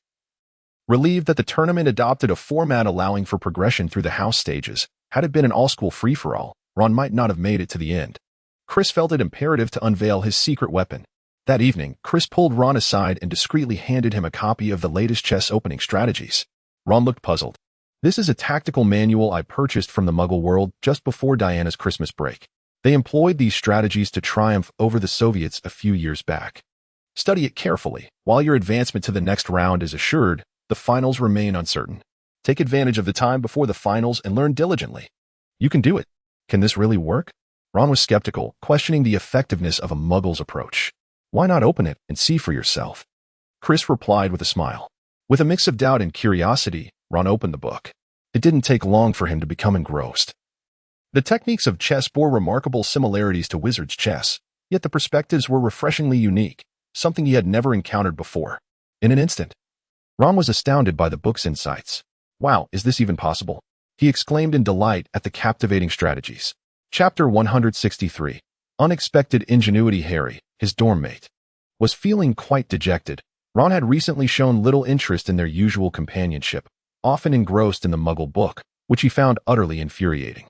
Relieved that the tournament adopted a format allowing for progression through the house stages, had it been an all-school free-for-all, Ron might not have made it to the end. Chris felt it imperative to unveil his secret weapon. That evening, Chris pulled Ron aside and discreetly handed him a copy of the latest chess opening strategies. Ron looked puzzled. This is a tactical manual I purchased from the Muggle world just before Diana's Christmas break. They employed these strategies to triumph over the Soviets a few years back. Study it carefully. While your advancement to the next round is assured, the finals remain uncertain. Take advantage of the time before the finals and learn diligently. You can do it. Can this really work? Ron was skeptical, questioning the effectiveness of a Muggle's approach. Why not open it and see for yourself? Chris replied with a smile. With a mix of doubt and curiosity, Ron opened the book. It didn't take long for him to become engrossed. The techniques of chess bore remarkable similarities to wizard's chess, yet the perspectives were refreshingly unique, something he had never encountered before. In an instant, Ron was astounded by the book's insights. Wow, is this even possible? He exclaimed in delight at the captivating strategies. Chapter 163. Unexpected ingenuity. Harry, his dorm mate, was feeling quite dejected. Ron had recently shown little interest in their usual companionship, often engrossed in the Muggle book, which he found utterly infuriating.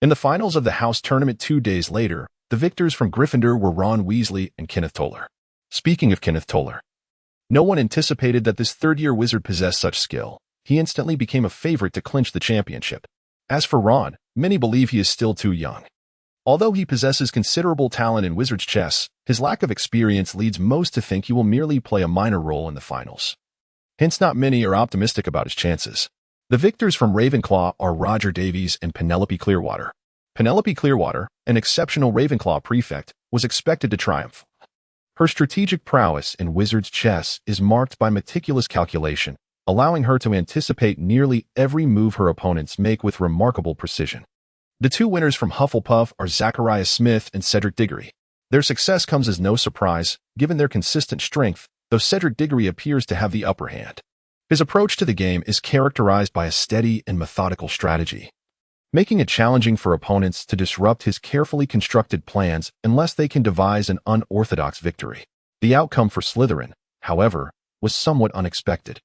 In the finals of the house tournament 2 days later, the victors from Gryffindor were Ron Weasley and Kenneth Toller. Speaking of Kenneth Toller, no one anticipated that this 3rd-year wizard possessed such skill. He instantly became a favorite to clinch the championship. As for Ron, many believe he is still too young. Although he possesses considerable talent in wizard's chess, his lack of experience leads most to think he will merely play a minor role in the finals. Hence, not many are optimistic about his chances. The victors from Ravenclaw are Roger Davies and Penelope Clearwater. Penelope Clearwater, an exceptional Ravenclaw prefect, was expected to triumph. Her strategic prowess in wizard's chess is marked by meticulous calculation, allowing her to anticipate nearly every move her opponents make with remarkable precision. The 2 winners from Hufflepuff are Zachariah Smith and Cedric Diggory. Their success comes as no surprise, given their consistent strength, though Cedric Diggory appears to have the upper hand. His approach to the game is characterized by a steady and methodical strategy, making it challenging for opponents to disrupt his carefully constructed plans unless they can devise an unorthodox victory. The outcome for Slytherin, however, was somewhat unexpected.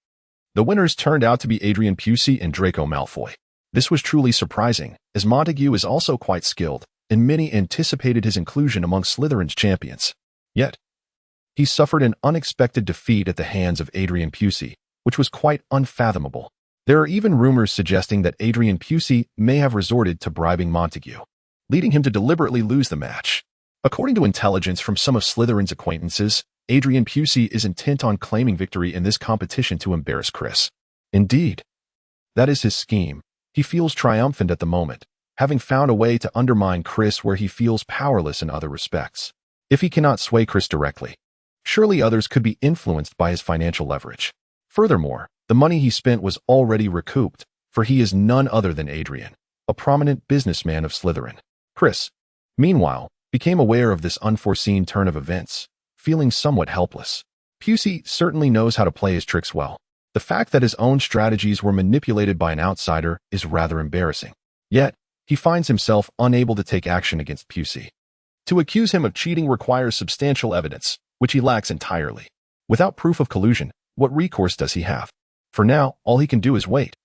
The winners turned out to be Adrian Pusey and Draco Malfoy. This was truly surprising, as Montague is also quite skilled, and many anticipated his inclusion among Slytherin's champions. Yet, he suffered an unexpected defeat at the hands of Adrian Pusey, which was quite unfathomable. There are even rumors suggesting that Adrian Pusey may have resorted to bribing Montague, leading him to deliberately lose the match. According to intelligence from some of Slytherin's acquaintances, Adrian Pusey is intent on claiming victory in this competition to embarrass Chris. Indeed, that is his scheme. He feels triumphant at the moment, having found a way to undermine Chris where he feels powerless in other respects. If he cannot sway Chris directly, surely others could be influenced by his financial leverage. Furthermore, the money he spent was already recouped, for he is none other than Adrian, a prominent businessman of Slytherin. Chris, meanwhile, became aware of this unforeseen turn of events, feeling somewhat helpless. Pusey certainly knows how to play his tricks well. The fact that his own strategies were manipulated by an outsider is rather embarrassing. Yet, he finds himself unable to take action against Pusey. To accuse him of cheating requires substantial evidence, which he lacks entirely. Without proof of collusion, what recourse does he have? For now, all he can do is wait,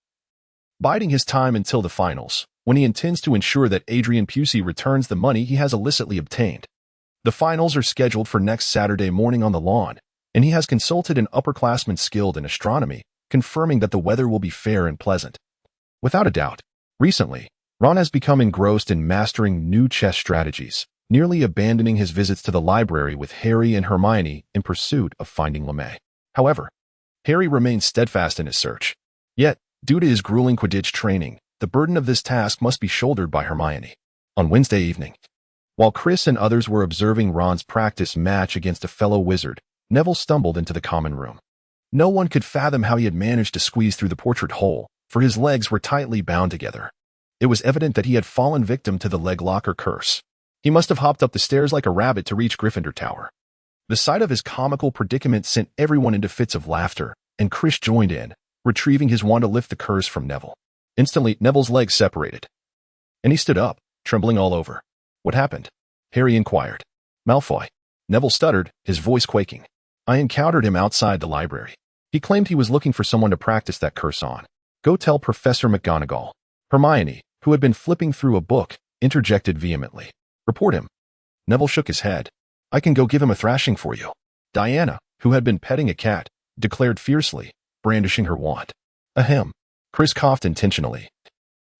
biding his time until the finals, when he intends to ensure that Adrian Pusey returns the money he has illicitly obtained. The finals are scheduled for next Saturday morning on the lawn, and he has consulted an upperclassman skilled in astronomy, confirming that the weather will be fair and pleasant. Without a doubt, recently, Ron has become engrossed in mastering new chess strategies, nearly abandoning his visits to the library with Harry and Hermione in pursuit of finding LeMay. However, Harry remains steadfast in his search. Yet, due to his grueling Quidditch training, the burden of this task must be shouldered by Hermione. On Wednesday evening, while Chris and others were observing Ron's practice match against a fellow wizard, Neville stumbled into the common room. No one could fathom how he had managed to squeeze through the portrait hole, for his legs were tightly bound together. It was evident that he had fallen victim to the leg locker curse. He must have hopped up the stairs like a rabbit to reach Gryffindor Tower. The sight of his comical predicament sent everyone into fits of laughter, and Chris joined in, retrieving his wand to lift the curse from Neville. Instantly, Neville's legs separated, and he stood up, trembling all over. What happened? Harry inquired. Malfoy. Neville stuttered, his voice quaking. I encountered him outside the library. He claimed he was looking for someone to practice that curse on. Go tell Professor McGonagall. Hermione, who had been flipping through a book, interjected vehemently. Report him. Neville shook his head. I can go give him a thrashing for you. Diana, who had been petting a cat, declared fiercely, brandishing her wand. Ahem. Chris coughed intentionally.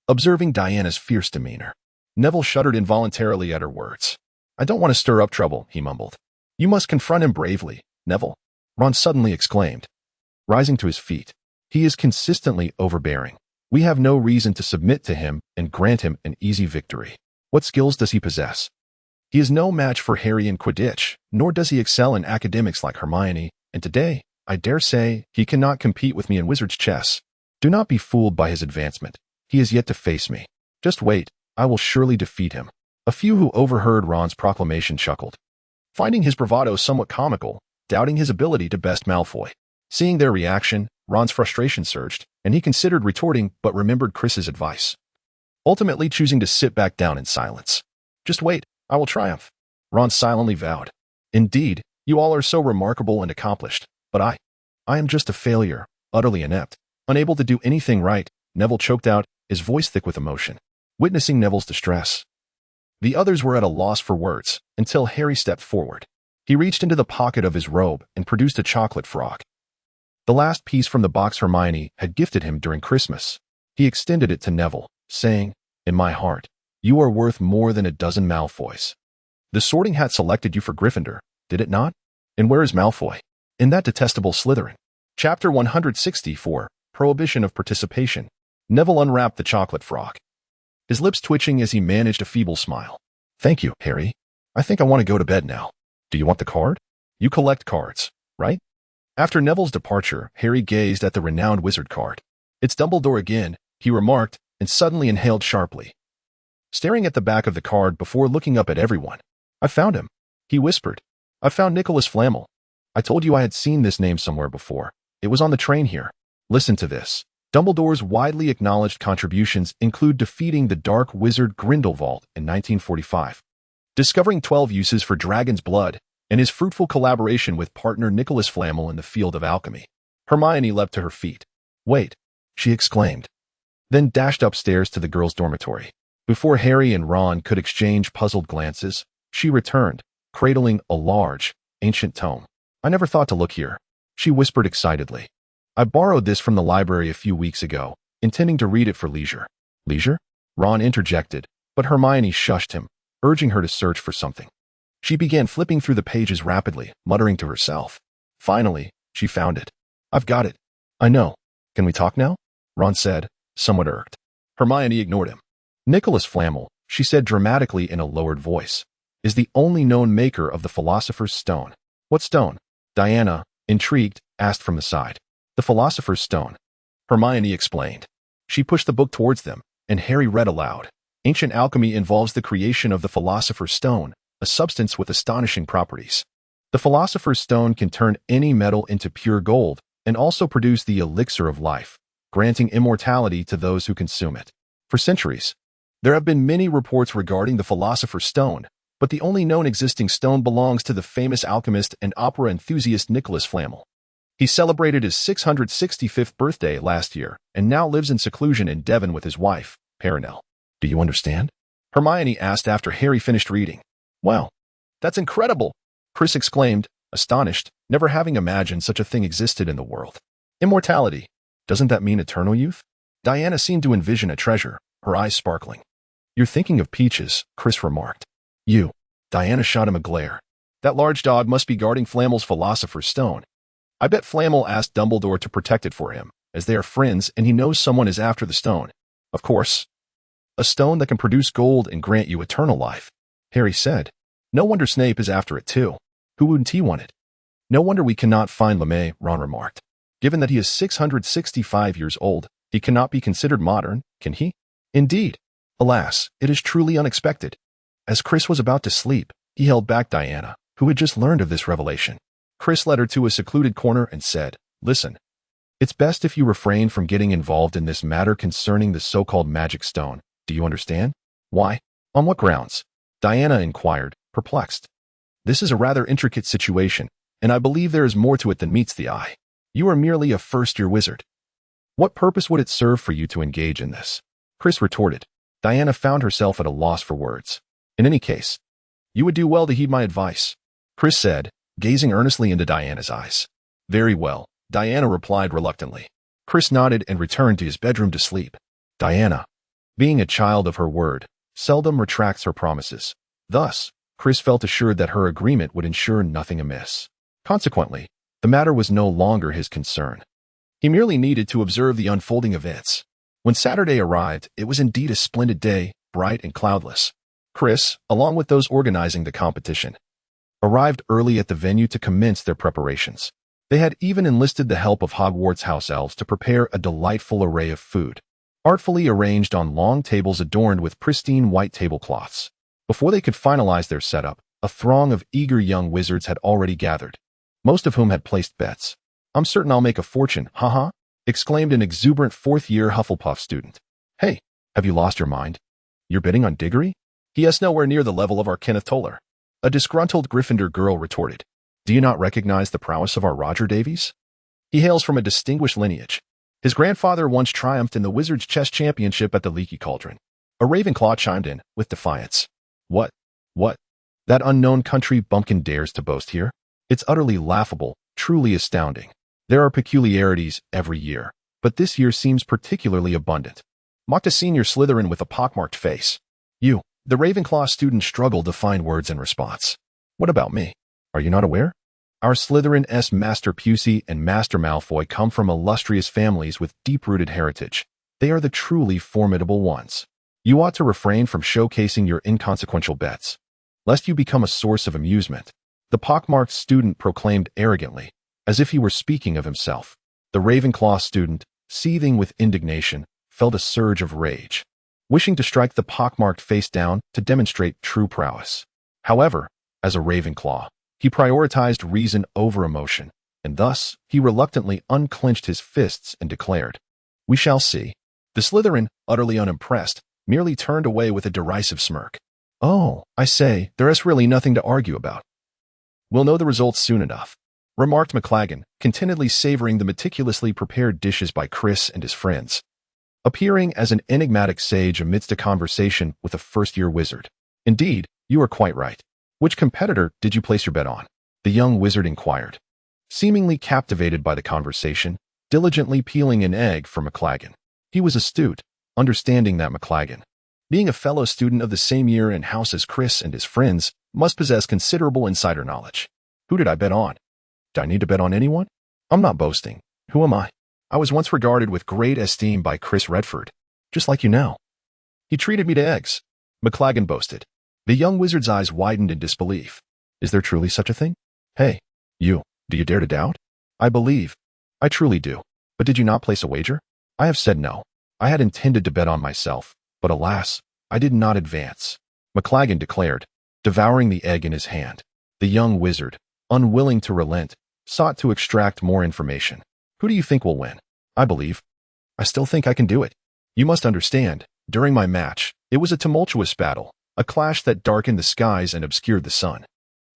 Observing Diana's fierce demeanor, Neville shuddered involuntarily at her words. I don't want to stir up trouble, he mumbled. You must confront him bravely, Neville, Ron suddenly exclaimed. Rising to his feet, he is consistently overbearing. We have no reason to submit to him and grant him an easy victory. What skills does he possess? He is no match for Harry in Quidditch, nor does he excel in academics like Hermione, and today, I dare say, he cannot compete with me in wizard's chess. Do not be fooled by his advancement. He is yet to face me. Just wait, I will surely defeat him. A few who overheard Ron's proclamation chuckled, finding his bravado somewhat comical, doubting his ability to best Malfoy. Seeing their reaction, Ron's frustration surged, and he considered retorting but remembered Chris's advice, ultimately choosing to sit back down in silence. Just wait, I will triumph, Ron silently vowed. Indeed, you all are so remarkable and accomplished, but I am just a failure, utterly inept, unable to do anything right, Neville choked out, his voice thick with emotion. Witnessing Neville's distress, the others were at a loss for words, until Harry stepped forward. He reached into the pocket of his robe and produced a chocolate frog, the last piece from the box Hermione had gifted him during Christmas. He extended it to Neville, saying, In my heart, you are worth more than a dozen Malfoys. The Sorting Hat selected you for Gryffindor, did it not? And where is Malfoy? In that detestable Slytherin. Chapter 164, Prohibition of Participation. Neville unwrapped the chocolate frog, his lips twitching as he managed a feeble smile. Thank you, Harry. I think I want to go to bed now. Do you want the card? You collect cards, right? After Neville's departure, Harry gazed at the renowned wizard card. It's Dumbledore again, he remarked, and suddenly inhaled sharply, staring at the back of the card before looking up at everyone. I found him, he whispered. I found Nicholas Flamel. I told you I had seen this name somewhere before. It was on the train here. Listen to this. Dumbledore's widely acknowledged contributions include defeating the dark wizard Grindelwald in 1945, discovering 12 uses for dragon's blood, and his fruitful collaboration with partner Nicholas Flamel in the field of alchemy. Hermione leapt to her feet. Wait, she exclaimed, then dashed upstairs to the girls' dormitory. Before Harry and Ron could exchange puzzled glances, she returned, cradling a large, ancient tome. I never thought to look here, she whispered excitedly. I borrowed this from the library a few weeks ago, intending to read it for leisure. Leisure? Ron interjected, but Hermione shushed him, urging her to search for something. She began flipping through the pages rapidly, muttering to herself. Finally, she found it. I've got it. I know. Can we talk now? Ron said, somewhat irked. Hermione ignored him. Nicholas Flamel, she said dramatically in a lowered voice, is the only known maker of the Philosopher's Stone. What stone? Diana, intrigued, asked from the side. The Philosopher's Stone. Hermione explained. She pushed the book towards them, and Harry read aloud. Ancient alchemy involves the creation of the Philosopher's Stone, a substance with astonishing properties. The Philosopher's Stone can turn any metal into pure gold and also produce the elixir of life, granting immortality to those who consume it. For centuries, there have been many reports regarding the Philosopher's Stone, but the only known existing stone belongs to the famous alchemist and opera enthusiast Nicholas Flamel. He celebrated his 665th birthday last year and now lives in seclusion in Devon with his wife, Perenelle. Do you understand? Hermione asked after Harry finished reading. Wow, that's incredible, Chris exclaimed, astonished, never having imagined such a thing existed in the world. Immortality. Doesn't that mean eternal youth? Diana seemed to envision a treasure, her eyes sparkling. You're thinking of peaches, Chris remarked. You. Diana shot him a glare. That large dog must be guarding Flamel's Philosopher's Stone. I bet Flamel asked Dumbledore to protect it for him, as they are friends and he knows someone is after the stone. Of course. A stone that can produce gold and grant you eternal life, Harry said. No wonder Snape is after it too. Who wouldn't he want it? No wonder we cannot find LeMay, Ron remarked. Given that he is 665 years old, he cannot be considered modern, can he? Indeed. Alas, it is truly unexpected. As Chris was about to sleep, he held back Diana, who had just learned of this revelation. Chris led her to a secluded corner and said, Listen, it's best if you refrain from getting involved in this matter concerning the so-called magic stone. Do you understand? Why? On what grounds? Diana inquired, perplexed. This is a rather intricate situation, and I believe there is more to it than meets the eye. You are merely a first-year wizard. What purpose would it serve for you to engage in this? Chris retorted. Diana found herself at a loss for words. In any case, you would do well to heed my advice, Chris said, gazing earnestly into Diana's eyes. Very well, Diana replied reluctantly. Chris nodded and returned to his bedroom to sleep. Diana, being a child of her word, seldom retracts her promises. Thus, Chris felt assured that her agreement would ensure nothing amiss. Consequently, the matter was no longer his concern. He merely needed to observe the unfolding events. When Saturday arrived, it was indeed a splendid day, bright and cloudless. Chris, along with those organizing the competition, arrived early at the venue to commence their preparations. They had even enlisted the help of Hogwarts house elves to prepare a delightful array of food, artfully arranged on long tables adorned with pristine white tablecloths. Before they could finalize their setup, a throng of eager young wizards had already gathered, most of whom had placed bets. I'm certain I'll make a fortune, haha, exclaimed an exuberant fourth-year Hufflepuff student. Hey, have you lost your mind? You're bidding on Diggory? He is nowhere near the level of our Kenneth Toller. A disgruntled Gryffindor girl retorted. Do you not recognize the prowess of our Roger Davies? He hails from a distinguished lineage. His grandfather once triumphed in the Wizards' Chess Championship at the Leaky Cauldron. A Ravenclaw chimed in, with defiance. What? That unknown country bumpkin dares to boast here? It's utterly laughable, truly astounding. There are peculiarities every year, but this year seems particularly abundant. Mocked a senior Slytherin with a pockmarked face. You, the Ravenclaw student, struggled to find words in response. What about me? Are you not aware? Our Slytherin-s Master Pusey and Master Malfoy come from illustrious families with deep-rooted heritage. They are the truly formidable ones. You ought to refrain from showcasing your inconsequential bets, lest you become a source of amusement. The pockmarked student proclaimed arrogantly, as if he were speaking of himself. The Ravenclaw student, seething with indignation, felt a surge of rage, wishing to strike the pockmarked face down to demonstrate true prowess. However, as a Ravenclaw, he prioritized reason over emotion, and thus he reluctantly unclenched his fists and declared, We shall see. The Slytherin, utterly unimpressed, merely turned away with a derisive smirk. Oh, I say, there is really nothing to argue about. We'll know the results soon enough, remarked McLaggen, contentedly savoring the meticulously prepared dishes by Chris and his friends, appearing as an enigmatic sage amidst a conversation with a first-year wizard. Indeed, you are quite right. Which competitor did you place your bet on? The young wizard inquired, seemingly captivated by the conversation, diligently peeling an egg for McLaggen. He was astute, understanding that McLaggen, being a fellow student of the same year and house as Chris and his friends, must possess considerable insider knowledge. Who did I bet on? Do I need to bet on anyone? I'm not boasting. Who am I? I was once regarded with great esteem by Chris Redford, just like you now. He treated me to eggs, McLaggen boasted. The young wizard's eyes widened in disbelief. Is there truly such a thing? Hey, you, do you dare to doubt? I believe. I truly do. But did you not place a wager? I have said no. I had intended to bet on myself, but alas, I did not advance, McLaggen declared. devouring the egg in his hand. The young wizard, unwilling to relent, sought to extract more information. Who do you think will win? I believe. I still think I can do it. You must understand, during my match, it was a tumultuous battle, a clash that darkened the skies and obscured the sun.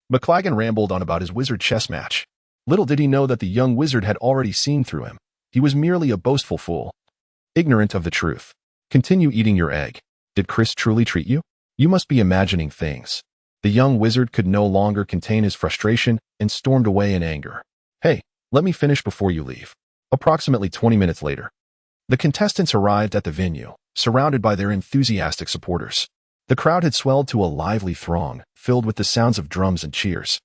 McLaggen rambled on about his wizard chess match. Little did he know that the young wizard had already seen through him. He was merely a boastful fool, ignorant of the truth. Continue eating your egg. Did Chris truly treat you? You must be imagining things. The young wizard could no longer contain his frustration and stormed away in anger. Hey, let me finish before you leave. Approximately 20 minutes later, the contestants arrived at the venue, surrounded by their enthusiastic supporters. The crowd had swelled to a lively throng, filled with the sounds of drums and cheers.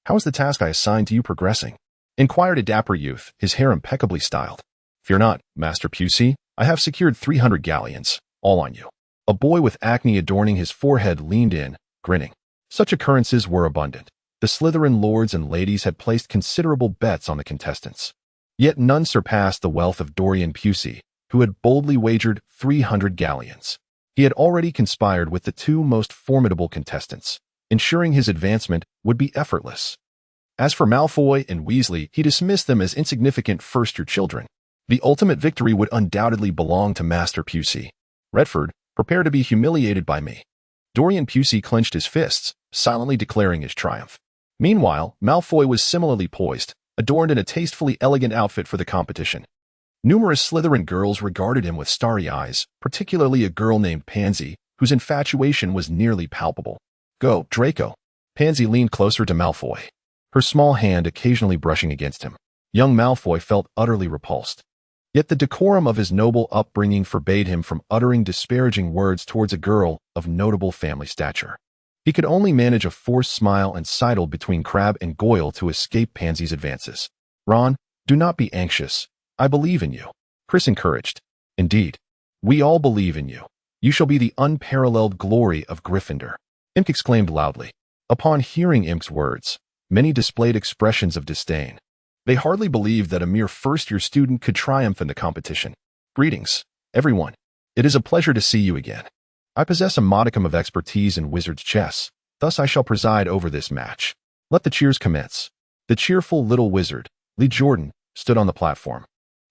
How is the task I assigned to you progressing? Inquired a dapper youth, his hair impeccably styled. Fear not, Master Pusey, I have secured 300 galleons, all on you. A boy with acne adorning his forehead leaned in, grinning. Such occurrences were abundant. The Slytherin lords and ladies had placed considerable bets on the contestants. Yet none surpassed the wealth of Dorian Pusey, who had boldly wagered 300 galleons. He had already conspired with the two most formidable contestants, ensuring his advancement would be effortless. As for Malfoy and Weasley, he dismissed them as insignificant first-year children. The ultimate victory would undoubtedly belong to Master Pusey. Redford, prepare to be humiliated by me. Dorian Pusey clenched his fists, silently declaring his triumph. Meanwhile, Malfoy was similarly poised, adorned in a tastefully elegant outfit for the competition. Numerous Slytherin girls regarded him with starry eyes, particularly a girl named Pansy, whose infatuation was nearly palpable. Go, Draco. Pansy leaned closer to Malfoy, her small hand occasionally brushing against him. Young Malfoy felt utterly repulsed. Yet the decorum of his noble upbringing forbade him from uttering disparaging words towards a girl of notable family stature. He could only manage a forced smile and sidled between Crabbe and Goyle to escape Pansy's advances. Ron, do not be anxious. I believe in you. Chris encouraged. Indeed, we all believe in you. You shall be the unparalleled glory of Gryffindor. Imk exclaimed loudly. Upon hearing Imk's words, many displayed expressions of disdain. They hardly believed that a mere first-year student could triumph in the competition. Greetings, everyone. It is a pleasure to see you again. I possess a modicum of expertise in wizard's chess, thus I shall preside over this match. Let the cheers commence. The cheerful little wizard, Lee Jordan, stood on the platform,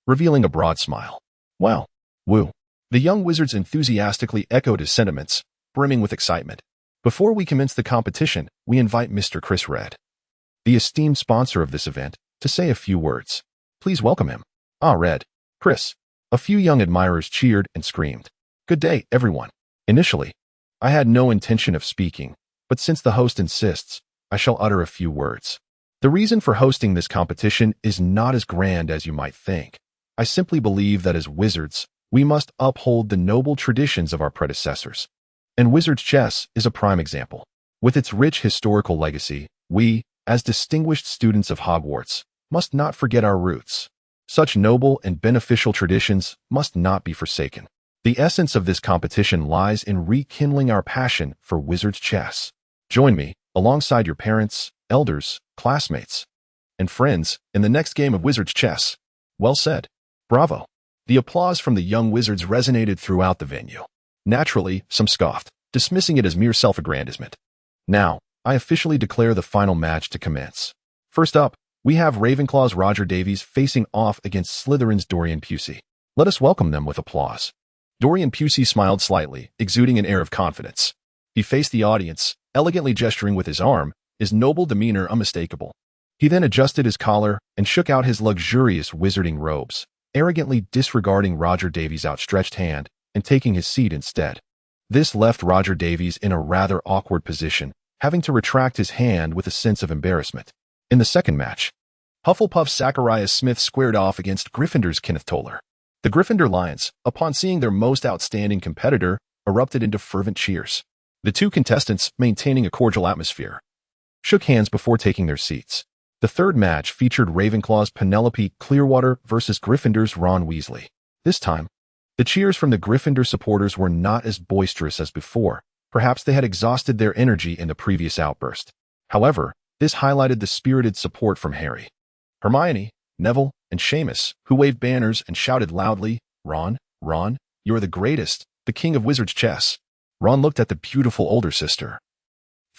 revealing a broad smile. Well, woo. The young wizards enthusiastically echoed his sentiments, brimming with excitement. Before we commence the competition, we invite Mr. Chris Red, the esteemed sponsor of this event, to say a few words. Please welcome him. Ah, Red. Chris. A few young admirers cheered and screamed. Good day, everyone. Initially, I had no intention of speaking, but since the host insists, I shall utter a few words. The reason for hosting this competition is not as grand as you might think. I simply believe that as wizards, we must uphold the noble traditions of our predecessors. And wizard's chess is a prime example. With its rich historical legacy, we, as distinguished students of Hogwarts, must not forget our roots. Such noble and beneficial traditions must not be forsaken. The essence of this competition lies in rekindling our passion for wizard's chess. Join me, alongside your parents, elders, classmates, and friends, in the next game of wizard's chess. Well said. Bravo. The applause from the young wizards resonated throughout the venue. Naturally, some scoffed, dismissing it as mere self-aggrandizement. Now, I officially declare the final match to commence. First up, we have Ravenclaw's Roger Davies facing off against Slytherin's Dorian Pusey. Let us welcome them with applause. Dorian Pusey smiled slightly, exuding an air of confidence. He faced the audience, elegantly gesturing with his arm, his noble demeanor unmistakable. He then adjusted his collar and shook out his luxurious wizarding robes, arrogantly disregarding Roger Davies' outstretched hand and taking his seat instead. This left Roger Davies in a rather awkward position, having to retract his hand with a sense of embarrassment. In the second match, Hufflepuff's Zacharias Smith squared off against Gryffindor's Kenneth Toller. The Gryffindor Lions, upon seeing their most outstanding competitor, erupted into fervent cheers. The two contestants, maintaining a cordial atmosphere, shook hands before taking their seats. The third match featured Ravenclaw's Penelope Clearwater versus Gryffindor's Ron Weasley. This time, the cheers from the Gryffindor supporters were not as boisterous as before. Perhaps they had exhausted their energy in the previous outburst. However, this highlighted the spirited support from Harry, Hermione, Neville, and Seamus, who waved banners and shouted loudly, Ron, you're the greatest, the king of wizard's chess. Ron looked at the beautiful older sister,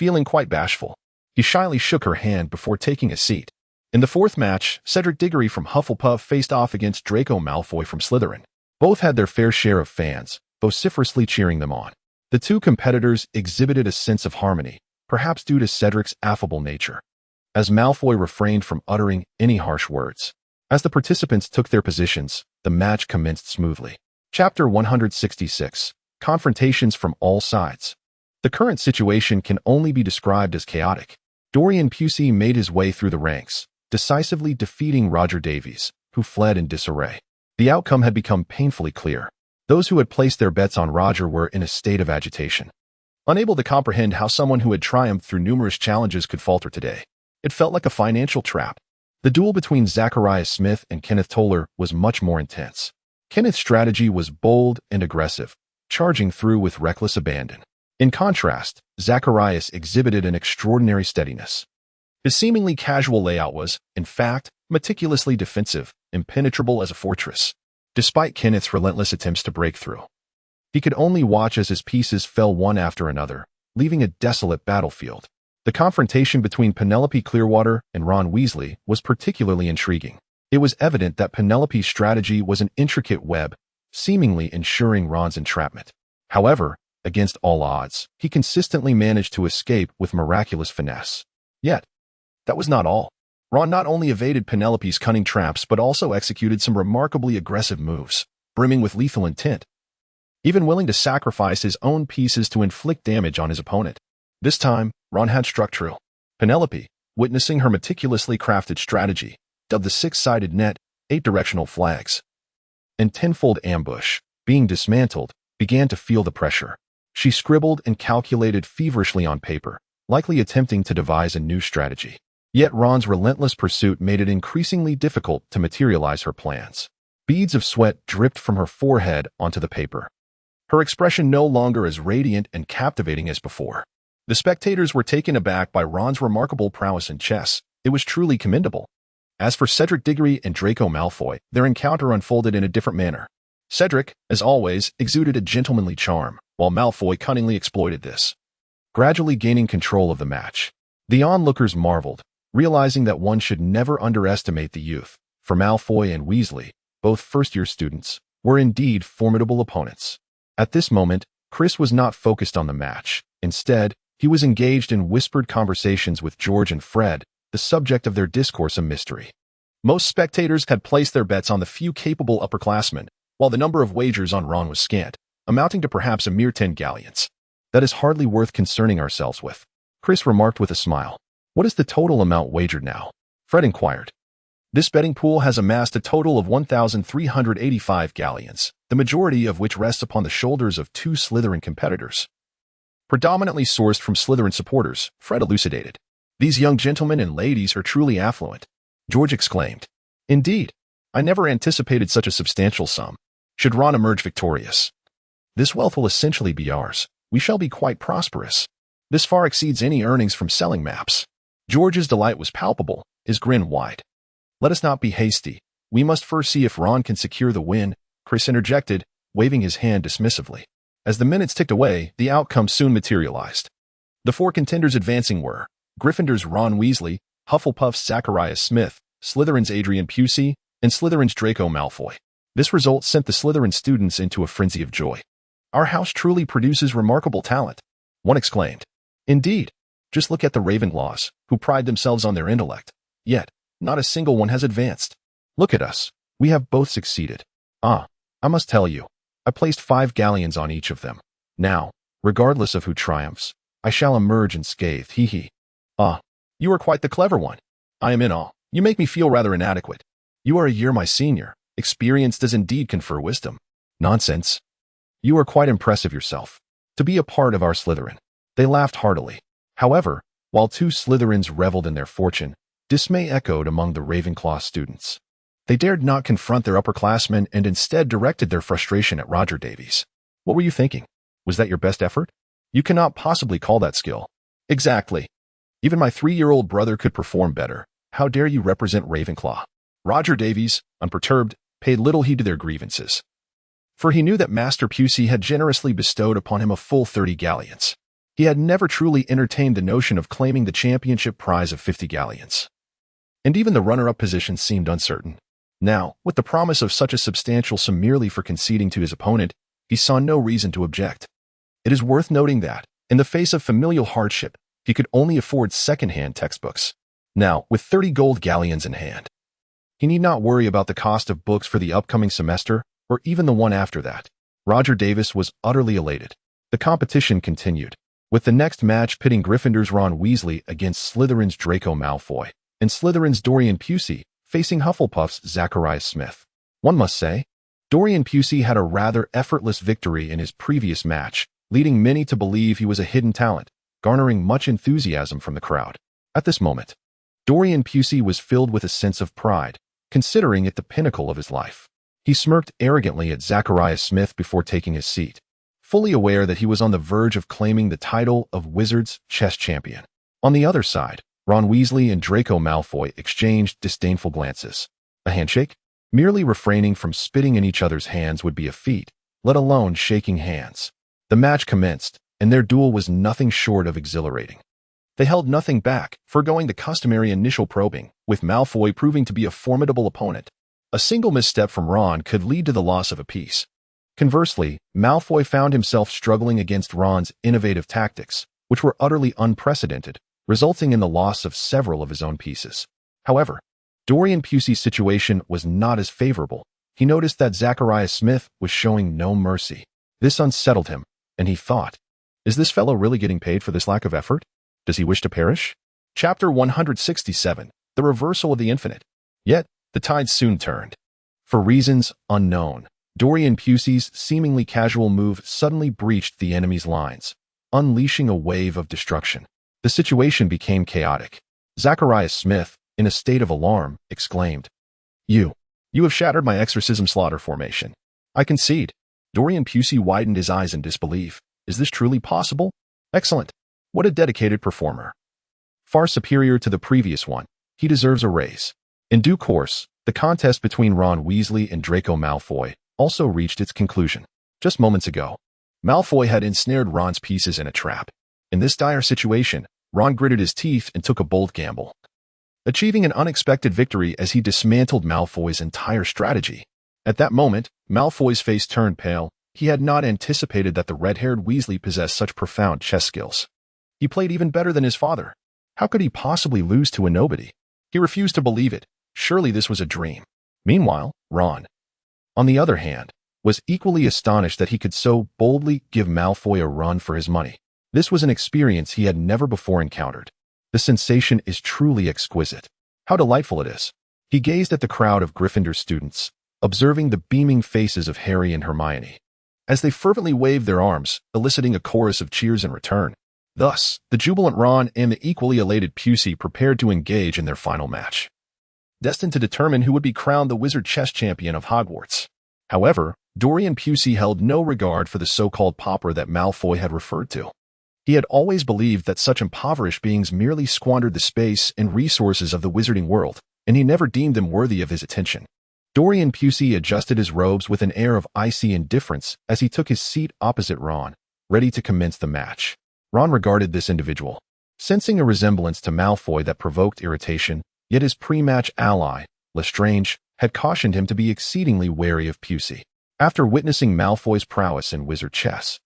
feeling quite bashful. He shyly shook her hand before taking a seat. In the fourth match, Cedric Diggory from Hufflepuff faced off against Draco Malfoy from Slytherin. Both had their fair share of fans, vociferously cheering them on. The two competitors exhibited a sense of harmony, perhaps due to Cedric's affable nature, as Malfoy refrained from uttering any harsh words. As the participants took their positions, the match commenced smoothly. Chapter 166. Confrontations from all sides. The current situation can only be described as chaotic. Dorian Pusey made his way through the ranks, decisively defeating Roger Davies, who fled in disarray. The outcome had become painfully clear. Those who had placed their bets on Roger were in a state of agitation, unable to comprehend how someone who had triumphed through numerous challenges could falter today. It felt like a financial trap. The duel between Zacharias Smith and Kenneth Toller was much more intense. Kenneth's strategy was bold and aggressive, charging through with reckless abandon. In contrast, Zacharias exhibited an extraordinary steadiness. His seemingly casual layout was, in fact, meticulously defensive, impenetrable as a fortress. Despite Kenneth's relentless attempts to break through, he could only watch as his pieces fell one after another, leaving a desolate battlefield. The confrontation between Penelope Clearwater and Ron Weasley was particularly intriguing. It was evident that Penelope's strategy was an intricate web, seemingly ensuring Ron's entrapment. However, against all odds, he consistently managed to escape with miraculous finesse. Yet, that was not all. Ron not only evaded Penelope's cunning traps but also executed some remarkably aggressive moves, brimming with lethal intent, even willing to sacrifice his own pieces to inflict damage on his opponent. This time, Ron had struck true. Penelope, witnessing her meticulously crafted strategy, dubbed the six-sided net, 8 directional flags, and tenfold ambush, being dismantled, began to feel the pressure. She scribbled and calculated feverishly on paper, likely attempting to devise a new strategy. Yet Ron's relentless pursuit made it increasingly difficult to materialize her plans. Beads of sweat dripped from her forehead onto the paper, her expression no longer as radiant and captivating as before. The spectators were taken aback by Ron's remarkable prowess in chess. It was truly commendable. As for Cedric Diggory and Draco Malfoy, their encounter unfolded in a different manner. Cedric, as always, exuded a gentlemanly charm, while Malfoy cunningly exploited this, gradually gaining control of the match. The onlookers marveled, realizing that one should never underestimate the youth. For Malfoy and Weasley, both first-year students, were indeed formidable opponents. At this moment, Chris was not focused on the match. Instead, he was engaged in whispered conversations with George and Fred, the subject of their discourse a mystery. Most spectators had placed their bets on the few capable upperclassmen, while the number of wagers on Ron was scant, amounting to perhaps a mere 10 galleons. That is hardly worth concerning ourselves with, Chris remarked with a smile. What is the total amount wagered now? Fred inquired. This betting pool has amassed a total of 1,385 galleons, the majority of which rests upon the shoulders of 2 Slytherin competitors, predominantly sourced from Slytherin supporters, Fred elucidated. These young gentlemen and ladies are truly affluent, George exclaimed. Indeed, I never anticipated such a substantial sum. Should Ron emerge victorious, this wealth will essentially be ours. We shall be quite prosperous. This far exceeds any earnings from selling maps. George's delight was palpable, his grin wide. Let us not be hasty. We must first see if Ron can secure the win, Chris interjected, waving his hand dismissively. As the minutes ticked away, the outcome soon materialized. The 4 contenders advancing were Gryffindor's Ron Weasley, Hufflepuff's Zacharias Smith, Slytherin's Adrian Pusey, and Slytherin's Draco Malfoy. This result sent the Slytherin students into a frenzy of joy. Our house truly produces remarkable talent, one exclaimed. Indeed, just look at the Ravenclaws, who pride themselves on their intellect. Yet, not a single one has advanced. Look at us. We have both succeeded. I must tell you, I placed 5 galleons on each of them. Now, regardless of who triumphs, I shall emerge unscathed, hee. You are quite the clever one. I am in awe. You make me feel rather inadequate. You are a year my senior. Experience does indeed confer wisdom. Nonsense. You are quite impressive yourself. To be a part of our Slytherin. They laughed heartily. However, while 2 Slytherins reveled in their fortune, dismay echoed among the Ravenclaw students. They dared not confront their upperclassmen and instead directed their frustration at Roger Davies. What were you thinking? Was that your best effort? You cannot possibly call that skill. Exactly. Even my 3-year-old brother could perform better. How dare you represent Ravenclaw? Roger Davies, unperturbed, paid little heed to their grievances, for he knew that Master Pusey had generously bestowed upon him a full 30 galleons. He had never truly entertained the notion of claiming the championship prize of 50 galleons. And even the runner-up position seemed uncertain. Now, with the promise of such a substantial sum merely for conceding to his opponent, he saw no reason to object. It is worth noting that, in the face of familial hardship, he could only afford second-hand textbooks. Now, with 30 gold galleons in hand, he need not worry about the cost of books for the upcoming semester or even the one after that. Roger Davis was utterly elated. The competition continued, with the next match pitting Gryffindor's Ron Weasley against Slytherin's Draco Malfoy and Slytherin's Dorian Pusey facing Hufflepuff's Zacharias Smith. One must say, Dorian Pusey had a rather effortless victory in his previous match, leading many to believe he was a hidden talent, garnering much enthusiasm from the crowd. At this moment, Dorian Pusey was filled with a sense of pride, considering it the pinnacle of his life. He smirked arrogantly at Zacharias Smith before taking his seat, fully aware that he was on the verge of claiming the title of Wizards' chess champion. On the other side, Ron Weasley and Draco Malfoy exchanged disdainful glances. A handshake? Merely refraining from spitting in each other's hands would be a feat, let alone shaking hands. The match commenced, and their duel was nothing short of exhilarating. They held nothing back, foregoing the customary initial probing, with Malfoy proving to be a formidable opponent. A single misstep from Ron could lead to the loss of a piece. Conversely, Malfoy found himself struggling against Ron's innovative tactics, which were utterly unprecedented, resulting in the loss of several of his own pieces. However, Dorian Pusey's situation was not as favorable. He noticed that Zacharias Smith was showing no mercy. This unsettled him, and he thought, is this fellow really getting paid for this lack of effort? Does he wish to perish? Chapter 167, The Reversal of the Infinite. Yet, the tide soon turned. For reasons unknown, Dorian Pusey's seemingly casual move suddenly breached the enemy's lines, unleashing a wave of destruction. The situation became chaotic. Zacharias Smith, in a state of alarm, exclaimed, You have shattered my exorcism slaughter formation. I concede. Dorian Pusey widened his eyes in disbelief. Is this truly possible? Excellent. What a dedicated performer. Far superior to the previous one, he deserves a raise. In due course, the contest between Ron Weasley and Draco Malfoy also reached its conclusion. Just moments ago, Malfoy had ensnared Ron's pieces in a trap. In this dire situation, Ron gritted his teeth and took a bold gamble, achieving an unexpected victory as he dismantled Malfoy's entire strategy. At that moment, Malfoy's face turned pale. He had not anticipated that the red-haired Weasley possessed such profound chess skills. He played even better than his father. How could he possibly lose to a nobody? He refused to believe it. Surely this was a dream. Meanwhile, Ron, on the other hand, was equally astonished that he could so boldly give Malfoy a run for his money. This was an experience he had never before encountered. The sensation is truly exquisite. How delightful it is. He gazed at the crowd of Gryffindor students, observing the beaming faces of Harry and Hermione, as they fervently waved their arms, eliciting a chorus of cheers in return. Thus, the jubilant Ron and the equally elated Pusey prepared to engage in their final match, destined to determine who would be crowned the wizard chess champion of Hogwarts. However, Dorian Pusey held no regard for the so-called pauper that Malfoy had referred to. He had always believed that such impoverished beings merely squandered the space and resources of the wizarding world, and he never deemed them worthy of his attention. Dorian Pusey adjusted his robes with an air of icy indifference as he took his seat opposite Ron, ready to commence the match. Ron regarded this individual, sensing a resemblance to Malfoy that provoked irritation, yet his pre-match ally, Lestrange, had cautioned him to be exceedingly wary of Pusey. After witnessing Malfoy's prowess in wizard chess,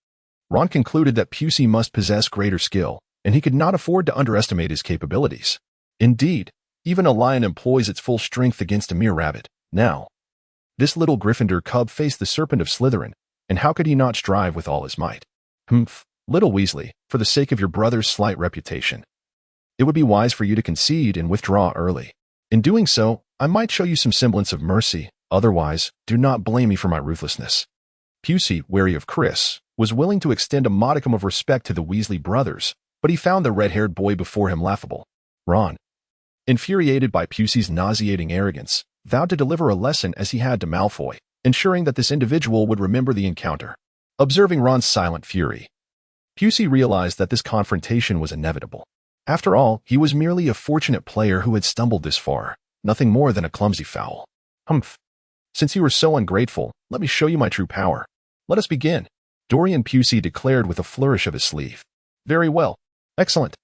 Ron concluded that Pusey must possess greater skill, and he could not afford to underestimate his capabilities. Indeed, even a lion employs its full strength against a mere rabbit. Now, this little Gryffindor cub faced the serpent of Slytherin, and how could he not strive with all his might? Little Weasley, for the sake of your brother's slight reputation, it would be wise for you to concede and withdraw early. In doing so, I might show you some semblance of mercy. Otherwise, do not blame me for my ruthlessness. Pusey, wary of Chris, was willing to extend a modicum of respect to the Weasley brothers, but he found the red-haired boy before him laughable. Ron, infuriated by Pusey's nauseating arrogance, vowed to deliver a lesson as he had to Malfoy, ensuring that this individual would remember the encounter. Observing Ron's silent fury, Pusey realized that this confrontation was inevitable. After all, he was merely a fortunate player who had stumbled this far, nothing more than a clumsy fowl. Since you were so ungrateful, let me show you my true power. Let us begin. Dorian Pusey declared with a flourish of his sleeve. Very well. Excellent.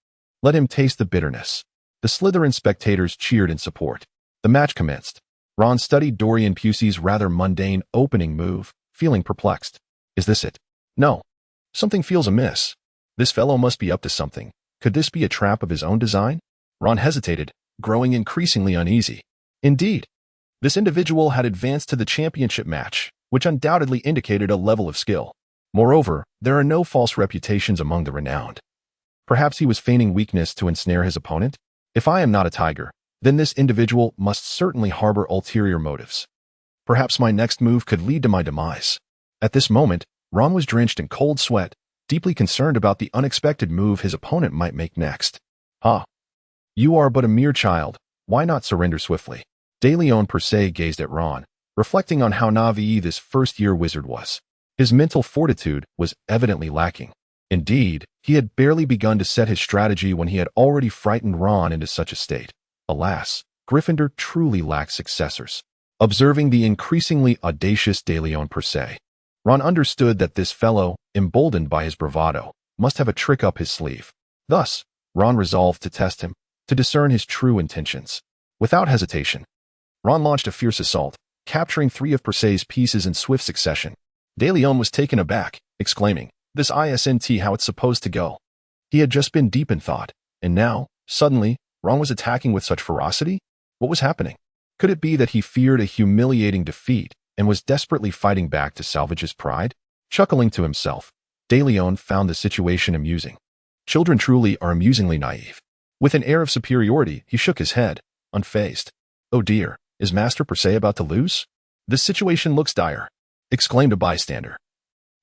Let him taste the bitterness. The Slytherin spectators cheered in support. The match commenced. Ron studied Dorian Pusey's rather mundane opening move, feeling perplexed. Is this it? No. Something feels amiss. This fellow must be up to something. Could this be a trap of his own design? Ron hesitated, growing increasingly uneasy. Indeed, this individual had advanced to the championship match, which undoubtedly indicated a level of skill. Moreover, there are no false reputations among the renowned. Perhaps he was feigning weakness to ensnare his opponent? If I am not a tiger, then this individual must certainly harbor ulterior motives. Perhaps my next move could lead to my demise. At this moment, Ron was drenched in cold sweat, deeply concerned about the unexpected move his opponent might make next. Ah, you are but a mere child. Why not surrender swiftly? De Leon per se gazed at Ron, reflecting on how naive this first-year wizard was. His mental fortitude was evidently lacking. Indeed, he had barely begun to set his strategy when he had already frightened Ron into such a state. Alas, Gryffindor truly lacked successors. Observing the increasingly audacious De Leon per se, Ron understood that this fellow, emboldened by his bravado, must have a trick up his sleeve. Thus, Ron resolved to test him, to discern his true intentions. Without hesitation, Ron launched a fierce assault, capturing 3 of Perse's pieces in swift succession. De Leon was taken aback, exclaiming, "This isn't how it's supposed to go." He had just been deep in thought, and now, suddenly, Ron was attacking with such ferocity? What was happening? Could it be that he feared a humiliating defeat and was desperately fighting back to salvage his pride? Chuckling to himself, De Leon found the situation amusing. Children truly are amusingly naive. With an air of superiority, he shook his head, unfazed. "Oh dear, is Master Perse about to lose? This situation looks dire," exclaimed a bystander,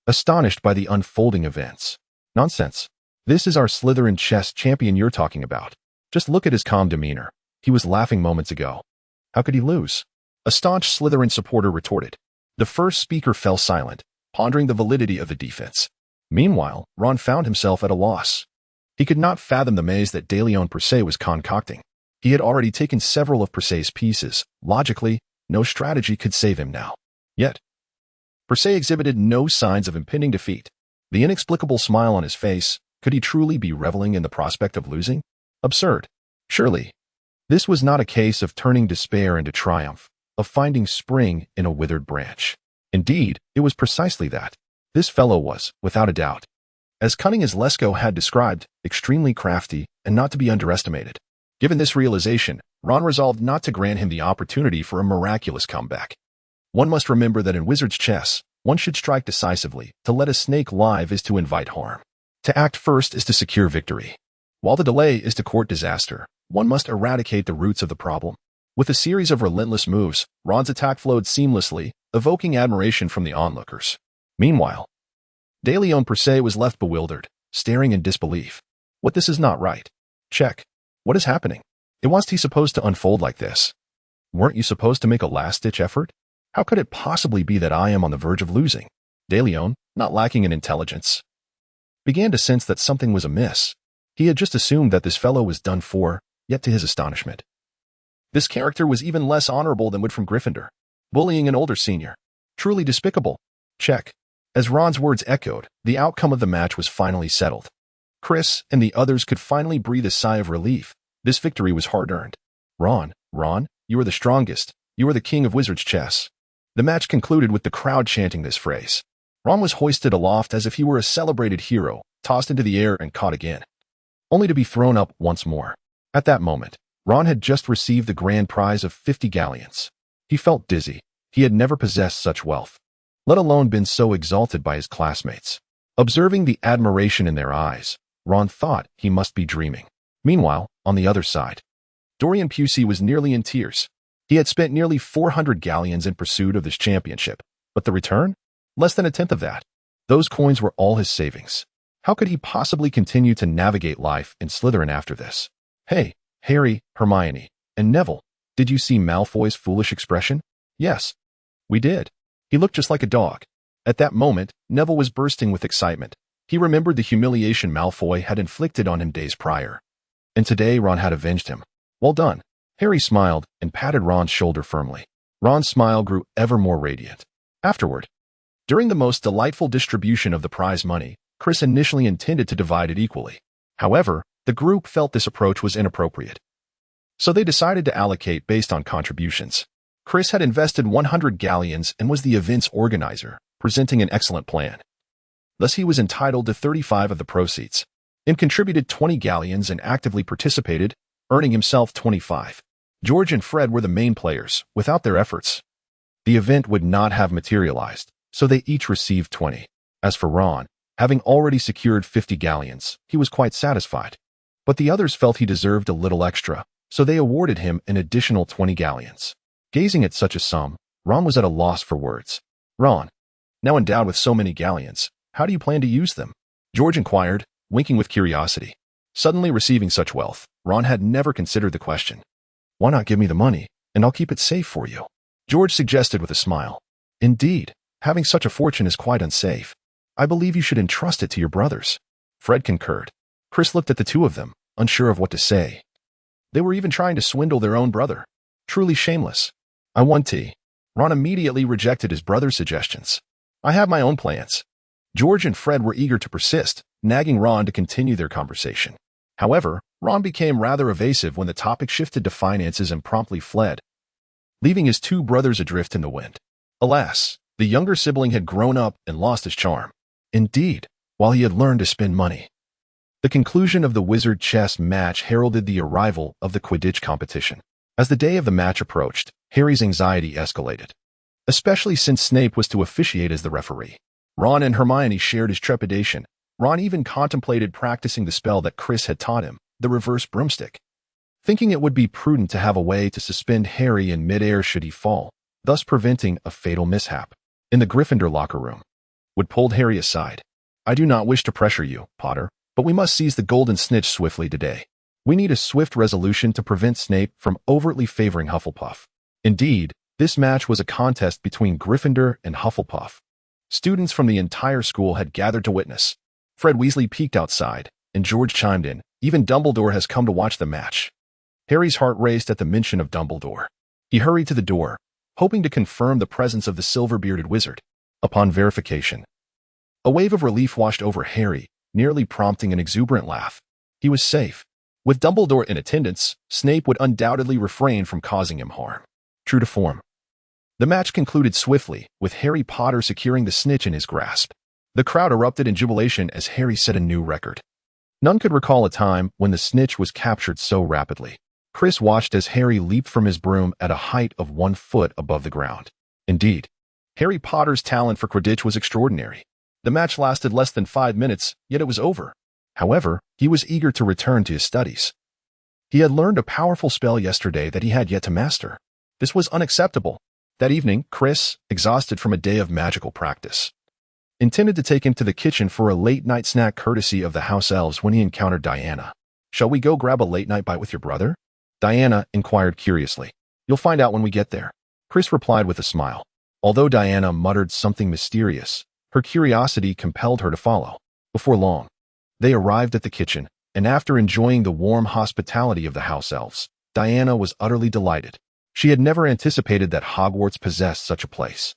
astonished by the unfolding events. "Nonsense. This is our Slytherin chess champion you're talking about. Just look at his calm demeanor. He was laughing moments ago. How could he lose?" A staunch Slytherin supporter retorted. The first speaker fell silent, pondering the validity of the defense. Meanwhile, Ron found himself at a loss. He could not fathom the maze that De Leon per se was concocting. He had already taken several of Perse's pieces. Logically, no strategy could save him now. Yet, Perse exhibited no signs of impending defeat. The inexplicable smile on his face, could he truly be reveling in the prospect of losing? Absurd. Surely, this was not a case of turning despair into triumph, of finding spring in a withered branch. Indeed, it was precisely that. This fellow was, without a doubt, as cunning as Lesko had described, extremely crafty and not to be underestimated. Given this realization, Ron resolved not to grant him the opportunity for a miraculous comeback. One must remember that in wizard's chess, one should strike decisively. To let a snake live is to invite harm. To act first is to secure victory. While the delay is to court disaster, one must eradicate the roots of the problem. With a series of relentless moves, Ron's attack flowed seamlessly, evoking admiration from the onlookers. Meanwhile, De Leon per se was left bewildered, staring in disbelief. What, this is not right. Check. What is happening? It wasn't he supposed to unfold like this? Weren't you supposed to make a last-ditch effort? How could it possibly be that I am on the verge of losing? De Leon, not lacking in intelligence, began to sense that something was amiss. He had just assumed that this fellow was done for, yet to his astonishment, this character was even less honorable than Wood from Gryffindor, bullying an older senior. Truly despicable. Check. As Ron's words echoed, the outcome of the match was finally settled. Chris and the others could finally breathe a sigh of relief. This victory was hard-earned. Ron, you are the strongest. You are the king of wizard's chess. The match concluded with the crowd chanting this phrase. Ron was hoisted aloft as if he were a celebrated hero, tossed into the air and caught again, only to be thrown up once more. At that moment, Ron had just received the grand prize of 50 galleons. He felt dizzy. He had never possessed such wealth, let alone been so exalted by his classmates. Observing the admiration in their eyes, Ron thought he must be dreaming. Meanwhile, on the other side, Dorian Pusey was nearly in tears. He had spent nearly 400 galleons in pursuit of this championship, but the return? Less than a tenth of that. Those coins were all his savings. How could he possibly continue to navigate life in Slytherin after this? Hey, Harry, Hermione, and Neville, did you see Malfoy's foolish expression? Yes, we did. He looked just like a dog. At that moment, Neville was bursting with excitement. He remembered the humiliation Malfoy had inflicted on him days prior. And today Ron had avenged him. Well done. Harry smiled and patted Ron's shoulder firmly. Ron's smile grew ever more radiant. Afterward, during the most delightful distribution of the prize money, Chris initially intended to divide it equally. However, the group felt this approach was inappropriate. So they decided to allocate based on contributions. Chris had invested 100 galleons and was the event's organizer, presenting an excellent plan. Thus he was entitled to 35 of the proceeds, and contributed 20 galleons and actively participated, earning himself 25. George and Fred were the main players. Without their efforts, the event would not have materialized, so they each received 20. As for Ron, having already secured 50 galleons, he was quite satisfied. But the others felt he deserved a little extra, so they awarded him an additional 20 galleons. Gazing at such a sum, Ron was at a loss for words. Ron, now endowed with so many galleons, how do you plan to use them? George inquired, winking with curiosity. Suddenly receiving such wealth, Ron had never considered the question. Why not give me the money, and I'll keep it safe for you? George suggested with a smile. Indeed, having such a fortune is quite unsafe. I believe you should entrust it to your brothers. Fred concurred. Chris looked at the two of them, unsure of what to say. They were even trying to swindle their own brother. Truly shameless. I want tea. Ron immediately rejected his brother's suggestions. I have my own plans. George and Fred were eager to persist, nagging Ron to continue their conversation. However, Ron became rather evasive when the topic shifted to finances and promptly fled, leaving his two brothers adrift in the wind. Alas, the younger sibling had grown up and lost his charm. Indeed, while he had learned to spend money. The conclusion of the wizard chess match heralded the arrival of the Quidditch competition. As the day of the match approached, Harry's anxiety escalated, especially since Snape was to officiate as the referee. Ron and Hermione shared his trepidation. Ron even contemplated practicing the spell that Chris had taught him, the reverse broomstick, thinking it would be prudent to have a way to suspend Harry in midair should he fall, thus preventing a fatal mishap. In the Gryffindor locker room, Wood pulled Harry aside. I do not wish to pressure you, Potter, but we must seize the golden snitch swiftly today. We need a swift resolution to prevent Snape from overtly favoring Hufflepuff. Indeed, this match was a contest between Gryffindor and Hufflepuff. Students from the entire school had gathered to witness. Fred Weasley peeked outside, and George chimed in. Even Dumbledore has come to watch the match. Harry's heart raced at the mention of Dumbledore. He hurried to the door, hoping to confirm the presence of the silver-bearded wizard. Upon verification, a wave of relief washed over Harry, nearly prompting an exuberant laugh. He was safe. With Dumbledore in attendance, Snape would undoubtedly refrain from causing him harm. True to form, the match concluded swiftly, with Harry Potter securing the snitch in his grasp. The crowd erupted in jubilation as Harry set a new record. None could recall a time when the snitch was captured so rapidly. Chris watched as Harry leaped from his broom at a height of 1 foot above the ground. Indeed, Harry Potter's talent for Quidditch was extraordinary. The match lasted less than 5 minutes, yet it was over. However, he was eager to return to his studies. He had learned a powerful spell yesterday that he had yet to master. This was unacceptable. That evening, Chris, exhausted from a day of magical practice, intended to take him to the kitchen for a late-night snack courtesy of the house elves when he encountered Diana. Shall we go grab a late-night bite with your brother? Diana inquired curiously. You'll find out when we get there. Chris replied with a smile. Although Diana muttered something mysterious, her curiosity compelled her to follow. Before long, they arrived at the kitchen, and after enjoying the warm hospitality of the house elves, Diana was utterly delighted. She had never anticipated that Hogwarts possessed such a place.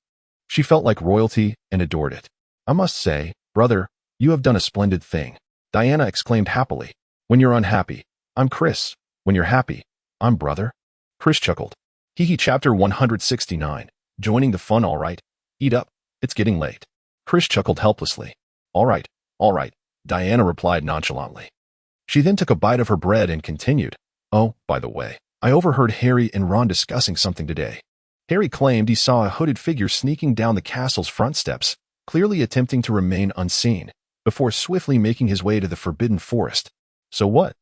She felt like royalty and adored it. I must say, brother, you have done a splendid thing, Diana exclaimed happily. When you're unhappy, I'm Chris. When you're happy, I'm brother. Chris chuckled. Hee chapter 169. Joining the fun, all right. Eat up. It's getting late. Chris chuckled helplessly. All right, Diana replied nonchalantly. She then took a bite of her bread and continued. Oh, by the way, I overheard Harry and Ron discussing something today. Harry claimed he saw a hooded figure sneaking down the castle's front steps, clearly attempting to remain unseen, before swiftly making his way to the Forbidden Forest. So what?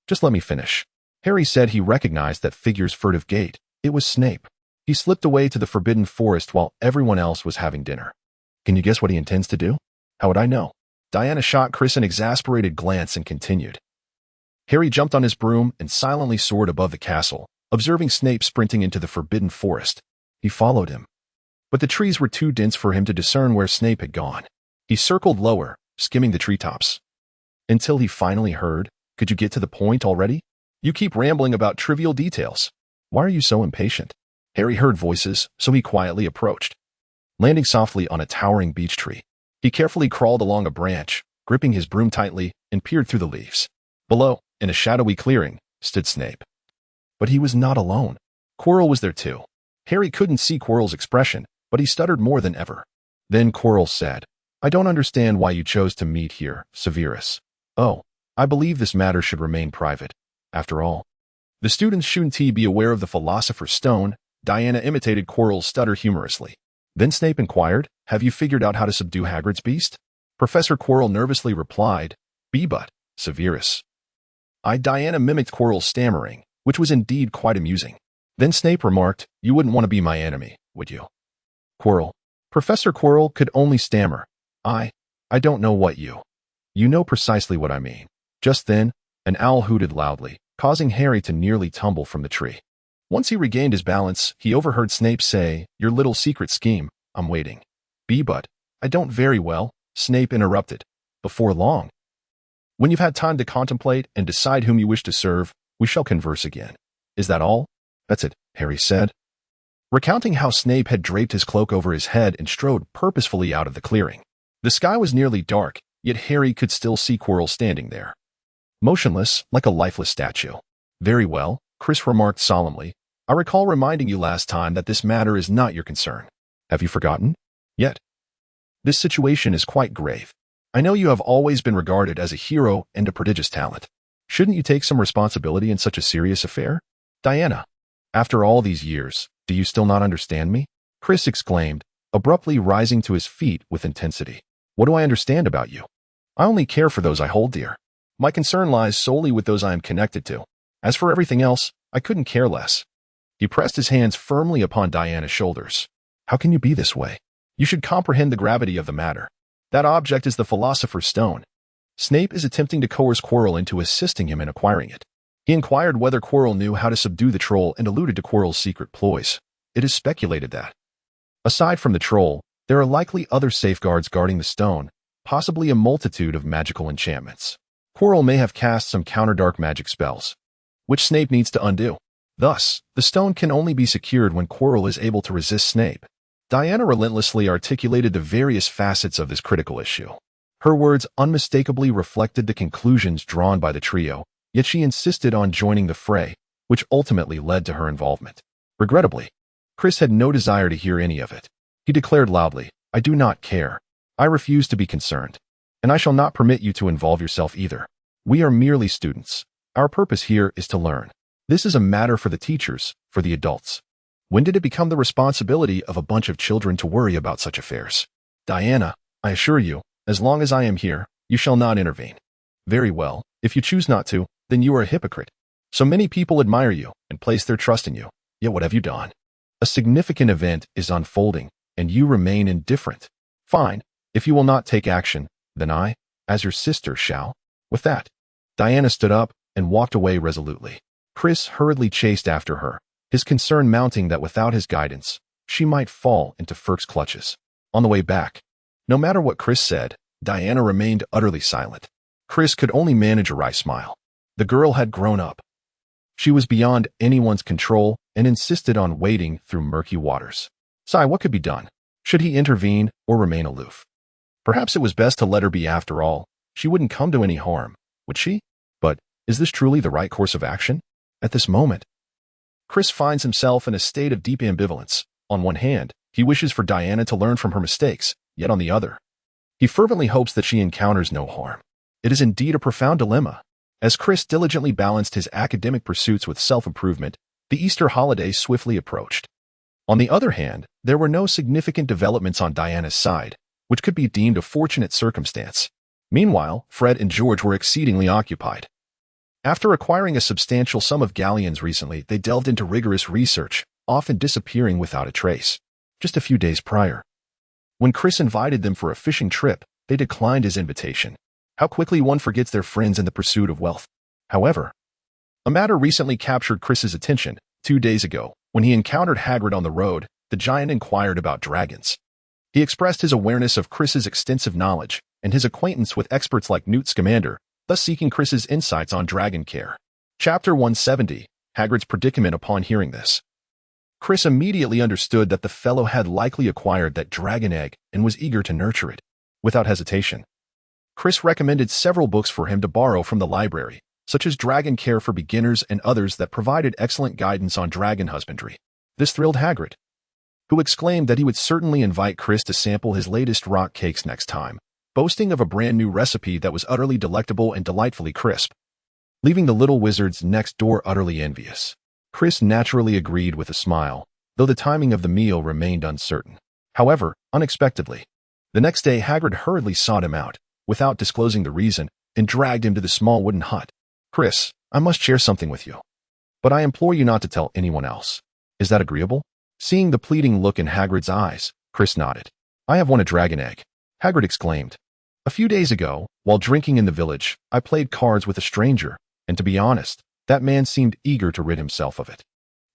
Just let me finish. Harry said he recognized that figure's furtive gait. It was Snape. He slipped away to the Forbidden Forest while everyone else was having dinner. Can you guess what he intends to do? How would I know? Diana shot Chris an exasperated glance and continued. Harry jumped on his broom and silently soared above the castle, observing Snape sprinting into the Forbidden Forest. He followed him, but the trees were too dense for him to discern where Snape had gone. He circled lower, skimming the treetops, until he finally heard, Could you get to the point already? You keep rambling about trivial details. Why are you so impatient? Harry heard voices, so he quietly approached. Landing softly on a towering beech tree, he carefully crawled along a branch, gripping his broom tightly, and peered through the leaves. Below, in a shadowy clearing, stood Snape. But he was not alone. Quirrell was there too. Harry couldn't see Quirrell's expression, but he stuttered more than ever. Then Quirrell said, "I don't understand why you chose to meet here, Severus. Oh, I believe this matter should remain private. After all, the students shouldn't be aware of the Philosopher's Stone." Diana imitated Quirrell's stutter humorously. Then Snape inquired, "Have you figured out how to subdue Hagrid's beast?" Professor Quirrell nervously replied, "But, Severus." Diana mimicked Quirrell's stammering, which was indeed quite amusing. Then Snape remarked, "You wouldn't want to be my enemy, would you?" Quirrell. Professor Quirrell could only stammer, I don't know what you know precisely what I mean." Just then, an owl hooted loudly, causing Harry to nearly tumble from the tree. Once he regained his balance, he overheard Snape say, "Your little secret scheme, I'm waiting." But, I don't very well, Snape interrupted. "Before long. When you've had time to contemplate and decide whom you wish to serve, we shall converse again. Is that all?" "That's it," Harry said, recounting how Snape had draped his cloak over his head and strode purposefully out of the clearing. The sky was nearly dark, yet Harry could still see Quirrell standing there, motionless like a lifeless statue. "Very well," Chris remarked solemnly. "I recall reminding you last time that this matter is not your concern. Have you forgotten? Yet? This situation is quite grave. I know you have always been regarded as a hero and a prodigious talent. Shouldn't you take some responsibility in such a serious affair?" "Diana, after all these years, do you still not understand me?" Chris exclaimed, abruptly rising to his feet with intensity. "What do I understand about you? I only care for those I hold dear. My concern lies solely with those I am connected to. As for everything else, I couldn't care less." He pressed his hands firmly upon Diana's shoulders. "How can you be this way? You should comprehend the gravity of the matter. That object is the Philosopher's Stone. Snape is attempting to coerce Quirrell into assisting him in acquiring it. He inquired whether Quirrell knew how to subdue the troll and alluded to Quirrell's secret ploys. It is speculated that, aside from the troll, there are likely other safeguards guarding the stone, possibly a multitude of magical enchantments. Quirrell may have cast some counter-dark magic spells, which Snape needs to undo. Thus, the stone can only be secured when Quirrell is able to resist Snape." Diana relentlessly articulated the various facets of this critical issue. Her words unmistakably reflected the conclusions drawn by the trio, yet she insisted on joining the fray, which ultimately led to her involvement. Regrettably, Chris had no desire to hear any of it. He declared loudly, "I do not care. I refuse to be concerned. And I shall not permit you to involve yourself either. We are merely students. Our purpose here is to learn. This is a matter for the teachers, for the adults. When did it become the responsibility of a bunch of children to worry about such affairs? Diana, I assure you, as long as I am here, you shall not intervene." "Very well. If you choose not to, then you are a hypocrite. So many people admire you and place their trust in you. Yet what have you done? A significant event is unfolding, and you remain indifferent. Fine. If you will not take action, then I, as your sister, shall." With that, Diana stood up and walked away resolutely. Chris hurriedly chased after her, his concern mounting that without his guidance, she might fall into Ferk's clutches. On the way back, no matter what Chris said, Diana remained utterly silent. Chris could only manage a wry smile. The girl had grown up. She was beyond anyone's control and insisted on wading through murky waters. What could be done? Should he intervene or remain aloof? Perhaps it was best to let her be after all. She wouldn't come to any harm, would she? But is this truly the right course of action? At this moment, Chris finds himself in a state of deep ambivalence. On one hand, he wishes for Diana to learn from her mistakes, yet on the other, he fervently hopes that she encounters no harm. It is indeed a profound dilemma. As Chris diligently balanced his academic pursuits with self-improvement, the Easter holiday swiftly approached. On the other hand, there were no significant developments on Diana's side, which could be deemed a fortunate circumstance. Meanwhile, Fred and George were exceedingly occupied. After acquiring a substantial sum of galleons recently, they delved into rigorous research, often disappearing without a trace. Just a few days prior, when Chris invited them for a fishing trip, they declined his invitation. How quickly one forgets their friends in the pursuit of wealth. However, a matter recently captured Chris's attention. 2 days ago, when he encountered Hagrid on the road, the giant inquired about dragons. He expressed his awareness of Chris's extensive knowledge and his acquaintance with experts like Newt Scamander, thus seeking Chris's insights on dragon care. Chapter 170, Hagrid's predicament. Upon hearing this, Chris immediately understood that the fellow had likely acquired that dragon egg and was eager to nurture it. Without hesitation, Chris recommended several books for him to borrow from the library, such as Dragon Care for Beginners and others that provided excellent guidance on dragon husbandry. This thrilled Hagrid, who exclaimed that he would certainly invite Chris to sample his latest rock cakes next time, boasting of a brand new recipe that was utterly delectable and delightfully crisp, leaving the little wizards next door utterly envious. Chris naturally agreed with a smile, though the timing of the meal remained uncertain. However, unexpectedly, the next day Hagrid hurriedly sought him out, without disclosing the reason, and dragged him to the small wooden hut. Chris, I must share something with you, but I implore you not to tell anyone else. Is that agreeable? Seeing the pleading look in Hagrid's eyes, Chris nodded. I have won a dragon egg, Hagrid exclaimed. A few days ago, while drinking in the village, I played cards with a stranger, and to be honest, that man seemed eager to rid himself of it.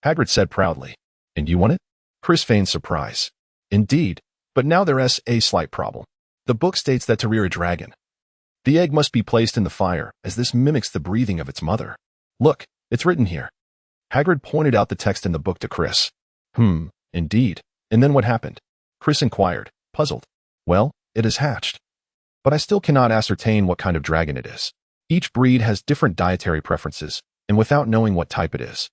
Hagrid said proudly. And you won it? Chris feigned surprise. Indeed, but now there's a slight problem. The book states that to rear a dragon, the egg must be placed in the fire, as this mimics the breathing of its mother. Look, it's written here. Hagrid pointed out the text in the book to Chris. Indeed. And then what happened? Chris inquired, puzzled. Well, it is hatched. But I still cannot ascertain what kind of dragon it is. Each breed has different dietary preferences, and without knowing what type it is,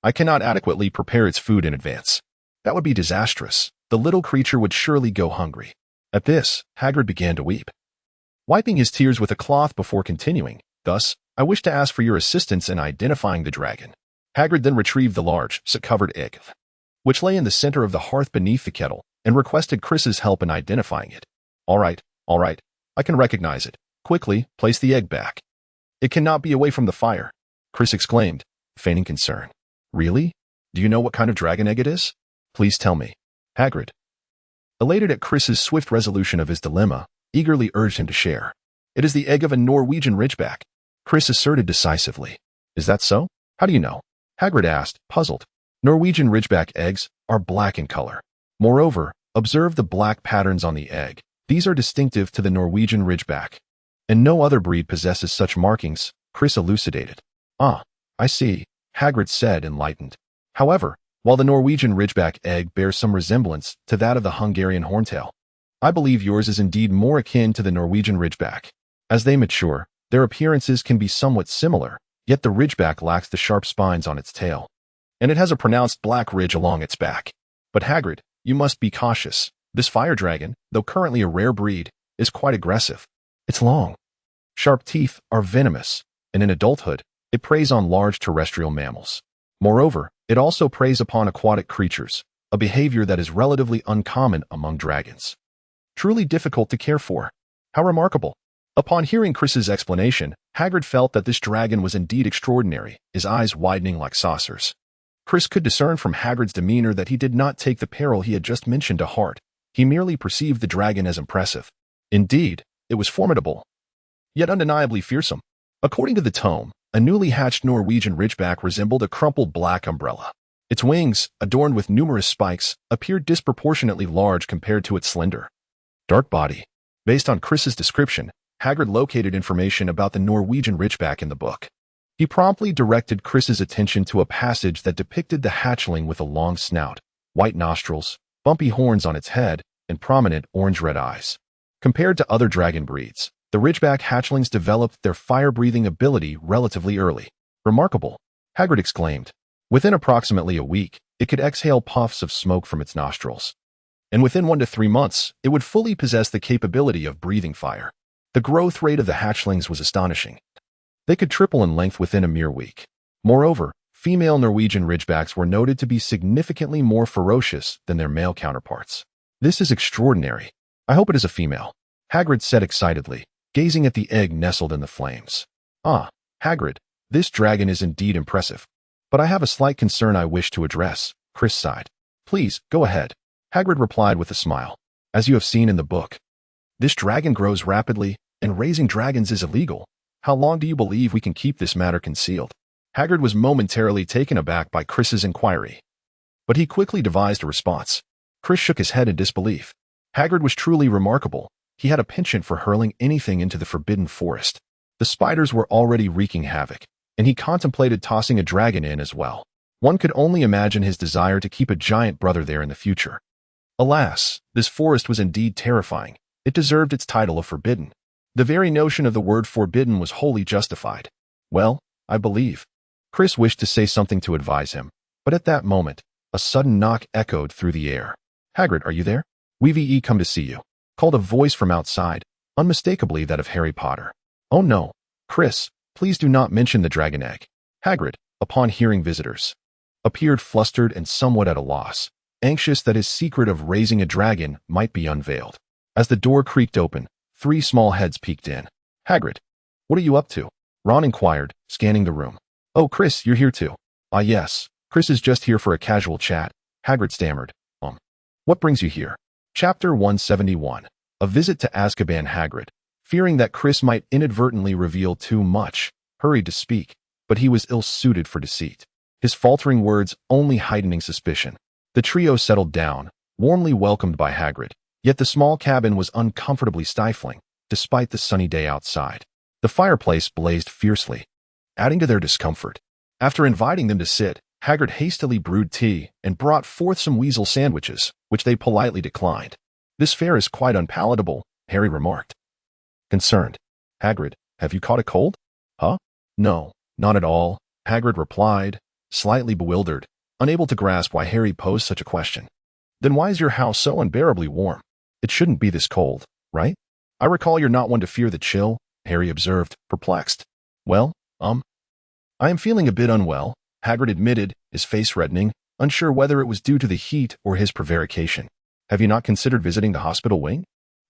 I cannot adequately prepare its food in advance. That would be disastrous. The little creature would surely go hungry. At this, Hagrid began to weep, wiping his tears with a cloth before continuing. Thus, I wish to ask for your assistance in identifying the dragon. Hagrid then retrieved the large, soot-covered egg, which lay in the center of the hearth beneath the kettle, and requested Chris's help in identifying it. All right, I can recognize it. Quickly, place the egg back. It cannot be away from the fire, Chris exclaimed, feigning concern. Really? Do you know what kind of dragon egg it is? Please tell me. Hagrid, elated at Chris's swift resolution of his dilemma, eagerly urged him to share. It is the egg of a Norwegian ridgeback, Chris asserted decisively. Is that so? How do you know? Hagrid asked, puzzled. Norwegian ridgeback eggs are black in color. Moreover, observe the black patterns on the egg. These are distinctive to the Norwegian ridgeback, and no other breed possesses such markings, Chris elucidated. Ah, I see, Hagrid said, enlightened. However, while the Norwegian ridgeback egg bears some resemblance to that of the Hungarian horntail, I believe yours is indeed more akin to the Norwegian ridgeback. As they mature, their appearances can be somewhat similar, yet the ridgeback lacks the sharp spines on its tail, and it has a pronounced black ridge along its back. But Hagrid, you must be cautious. This fire dragon, though currently a rare breed, is quite aggressive. Its long, sharp teeth are venomous, and in adulthood, it preys on large terrestrial mammals. Moreover, it also preys upon aquatic creatures, a behavior that is relatively uncommon among dragons. Truly difficult to care for. How remarkable. Upon hearing Chris's explanation, Hagrid felt that this dragon was indeed extraordinary, his eyes widening like saucers. Chris could discern from Hagrid's demeanor that he did not take the peril he had just mentioned to heart. He merely perceived the dragon as impressive. Indeed, it was formidable, yet undeniably fearsome. According to the tome, a newly hatched Norwegian ridgeback resembled a crumpled black umbrella. Its wings, adorned with numerous spikes, appeared disproportionately large compared to its slender, dark body. Based on Chris's description, Hagrid located information about the Norwegian ridgeback in the book. He promptly directed Chris's attention to a passage that depicted the hatchling with a long snout, white nostrils, bumpy horns on its head, and prominent orange-red eyes. Compared to other dragon breeds, the ridgeback hatchlings developed their fire-breathing ability relatively early. Remarkable, Hagrid exclaimed. Within approximately a week, it could exhale puffs of smoke from its nostrils. And within 1 to 3 months, it would fully possess the capability of breathing fire. The growth rate of the hatchlings was astonishing. They could triple in length within a mere week. Moreover, female Norwegian ridgebacks were noted to be significantly more ferocious than their male counterparts. This is extraordinary. I hope it is a female, Hagrid said excitedly, gazing at the egg nestled in the flames. Ah, Hagrid, this dragon is indeed impressive. But I have a slight concern I wish to address, Chris sighed. Please, go ahead, Hagrid replied with a smile. As you have seen in the book, this dragon grows rapidly, and raising dragons is illegal. How long do you believe we can keep this matter concealed? Hagrid was momentarily taken aback by Chris's inquiry, but he quickly devised a response. Chris shook his head in disbelief. Hagrid was truly remarkable. He had a penchant for hurling anything into the forbidden forest. The spiders were already wreaking havoc, and he contemplated tossing a dragon in as well. One could only imagine his desire to keep a giant brother there in the future. Alas, this forest was indeed terrifying. It deserved its title of forbidden. The very notion of the word forbidden was wholly justified. Well, I believe. Chris wished to say something to advise him, but at that moment, a sudden knock echoed through the air. Hagrid, are you there? We've come to see you, called a voice from outside, unmistakably that of Harry Potter. Oh no, Chris, please do not mention the dragon egg. Hagrid, upon hearing visitors, appeared flustered and somewhat at a loss, anxious that his secret of raising a dragon might be unveiled. As the door creaked open, 3 small heads peeked in. Hagrid, what are you up to? Ron inquired, scanning the room. Oh, Chris, you're here too. Ah, yes, Chris is just here for a casual chat, Hagrid stammered. What brings you here? Chapter 171. A visit to Azkaban. Hagrid, fearing that Chris might inadvertently reveal too much, hurried to speak, but he was ill-suited for deceit, his faltering words only heightening suspicion. The trio settled down, warmly welcomed by Hagrid, yet the small cabin was uncomfortably stifling, despite the sunny day outside. The fireplace blazed fiercely, adding to their discomfort. After inviting them to sit, Hagrid hastily brewed tea and brought forth some weasel sandwiches, which they politely declined. This fare is quite unpalatable, Harry remarked. Concerned. Hagrid, have you caught a cold? Huh? No, not at all, Hagrid replied, slightly bewildered, unable to grasp why Harry posed such a question. Then why is your house so unbearably warm? It shouldn't be this cold, right? I recall you're not one to fear the chill, Harry observed, perplexed. Well, I am feeling a bit unwell, Hagrid admitted, his face reddening, unsure whether it was due to the heat or his prevarication. Have you not considered visiting the hospital wing?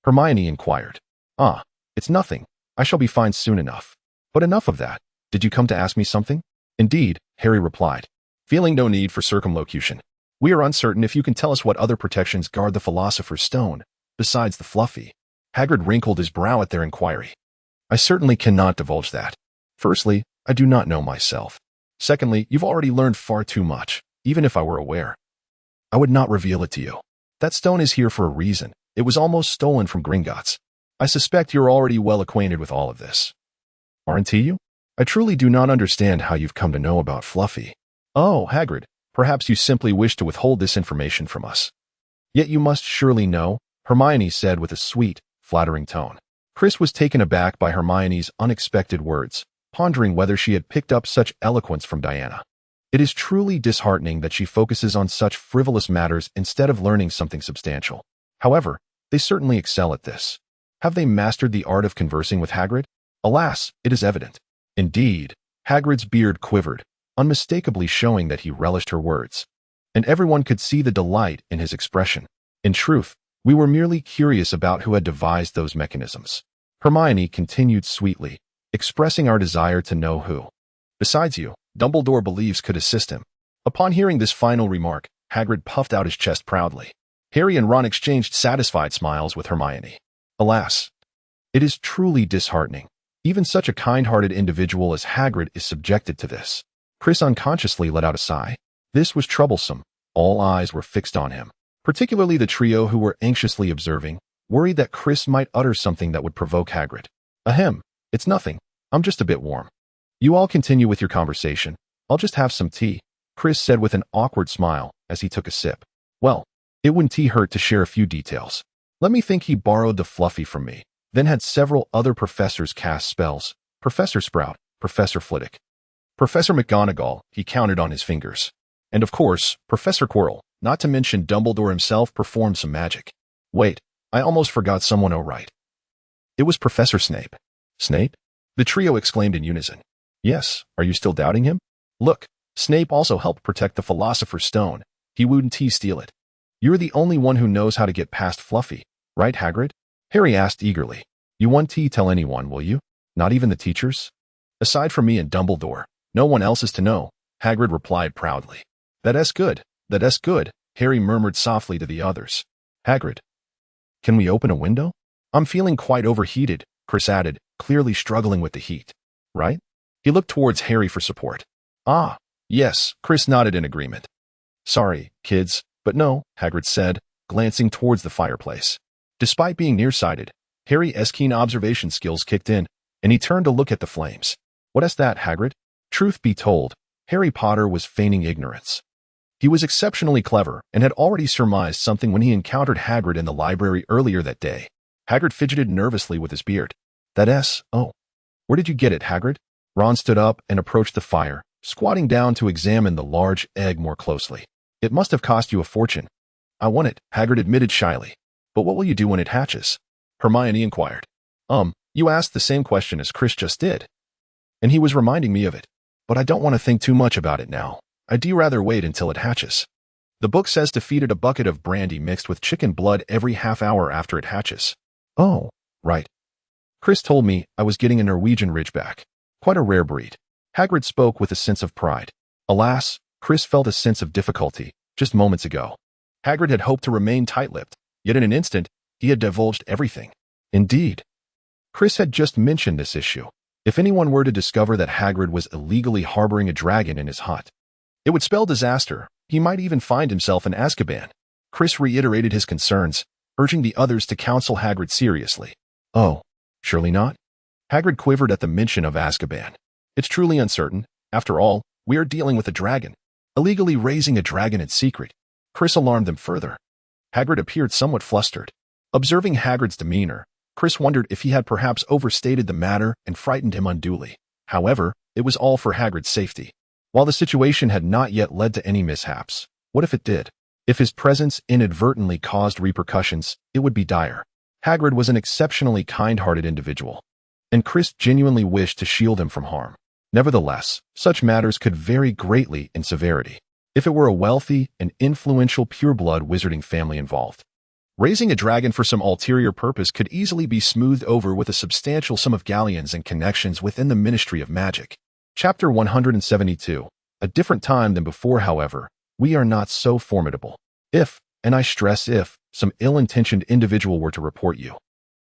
Hermione inquired. Ah, it's nothing. I shall be fine soon enough. But enough of that. Did you come to ask me something? Indeed, Harry replied, feeling no need for circumlocution. We are uncertain if you can tell us what other protections guard the Philosopher's Stone, besides the Fluffy. Hagrid wrinkled his brow at their inquiry. I certainly cannot divulge that. Firstly, I do not know myself. Secondly, you've already learned far too much, even if I were aware. I would not reveal it to you. That stone is here for a reason. It was almost stolen from Gringotts. I suspect you're already well acquainted with all of this. Aren't you? I truly do not understand how you've come to know about Fluffy. Oh, Hagrid, perhaps you simply wish to withhold this information from us. Yet you must surely know, Hermione said with a sweet, flattering tone. Chris was taken aback by Hermione's unexpected words, pondering whether she had picked up such eloquence from Diana. It is truly disheartening that she focuses on such frivolous matters instead of learning something substantial. However, they certainly excel at this. Have they mastered the art of conversing with Hagrid? Alas, it is evident. Indeed, Hagrid's beard quivered, unmistakably showing that he relished her words. And everyone could see the delight in his expression. In truth, we were merely curious about who had devised those mechanisms. Hermione continued sweetly, expressing our desire to know who, besides you, Dumbledore believes could assist him. Upon hearing this final remark, Hagrid puffed out his chest proudly. Harry and Ron exchanged satisfied smiles with Hermione. Alas, it is truly disheartening. Even such a kind-hearted individual as Hagrid is subjected to this. Chris unconsciously let out a sigh. This was troublesome. All eyes were fixed on him, particularly the trio who were anxiously observing, worried that Chris might utter something that would provoke Hagrid. Ahem, it's nothing. I'm just a bit warm. You all continue with your conversation. I'll just have some tea, Chris said with an awkward smile as he took a sip. Well, it wouldn't hurt to share a few details. Let me think. He borrowed the Fluffy from me, then had several other professors cast spells. Professor Sprout, Professor Flitwick, Professor McGonagall, he counted on his fingers. And of course, Professor Quirrell, not to mention Dumbledore himself, performed some magic. Wait, I almost forgot someone. Oh right. It was Professor Snape. Snape? The trio exclaimed in unison. Yes, are you still doubting him? Look, Snape also helped protect the Philosopher's Stone. He wouldn't steal it. You're the only one who knows how to get past Fluffy, right, Hagrid? Harry asked eagerly. You won't tell anyone, will you? Not even the teachers? Aside from me and Dumbledore, no one else is to know, Hagrid replied proudly. That's good, Harry murmured softly to the others. Hagrid, can we open a window? I'm feeling quite overheated, Chris added, clearly struggling with the heat. Right? He looked towards Harry for support. Ah, yes, Chris nodded in agreement. Sorry, kids, but no, Hagrid said, glancing towards the fireplace. Despite being nearsighted, Harry's keen observation skills kicked in, and he turned to look at the flames. What's that, Hagrid? Truth be told, Harry Potter was feigning ignorance. He was exceptionally clever and had already surmised something when he encountered Hagrid in the library earlier that day. Hagrid fidgeted nervously with his beard. That S? Oh. Where did you get it, Hagrid? Ron stood up and approached the fire, squatting down to examine the large egg more closely. It must have cost you a fortune. I want it, Hagrid admitted shyly. But what will you do when it hatches? Hermione inquired. You asked the same question as Chris just did. And he was reminding me of it. But I don't want to think too much about it now. I'd rather wait until it hatches. The book says to feed it a bucket of brandy mixed with chicken blood every half hour after it hatches. Oh, right. Chris told me I was getting a Norwegian Ridgeback. Quite a rare breed. Hagrid spoke with a sense of pride. Alas, Chris felt a sense of difficulty just moments ago. Hagrid had hoped to remain tight-lipped, yet in an instant, he had divulged everything. Indeed. Chris had just mentioned this issue. If anyone were to discover that Hagrid was illegally harboring a dragon in his hut, it would spell disaster. He might even find himself in Azkaban. Chris reiterated his concerns, urging the others to counsel Hagrid seriously. Oh, surely not? Hagrid quivered at the mention of Azkaban. It's truly uncertain. After all, we are dealing with a dragon. Illegally raising a dragon in secret. Chris alarmed them further. Hagrid appeared somewhat flustered. Observing Hagrid's demeanor, Chris wondered if he had perhaps overstated the matter and frightened him unduly. However, it was all for Hagrid's safety. While the situation had not yet led to any mishaps, what if it did? If his presence inadvertently caused repercussions, it would be dire. Hagrid was an exceptionally kind-hearted individual, and Chris genuinely wished to shield him from harm. Nevertheless, such matters could vary greatly in severity if it were a wealthy and influential pure-blood wizarding family involved. Raising a dragon for some ulterior purpose could easily be smoothed over with a substantial sum of galleons and connections within the Ministry of Magic. Chapter 172. A different time than before, however, we are not so formidable. If, and I stress if, some ill-intentioned individual were to report you,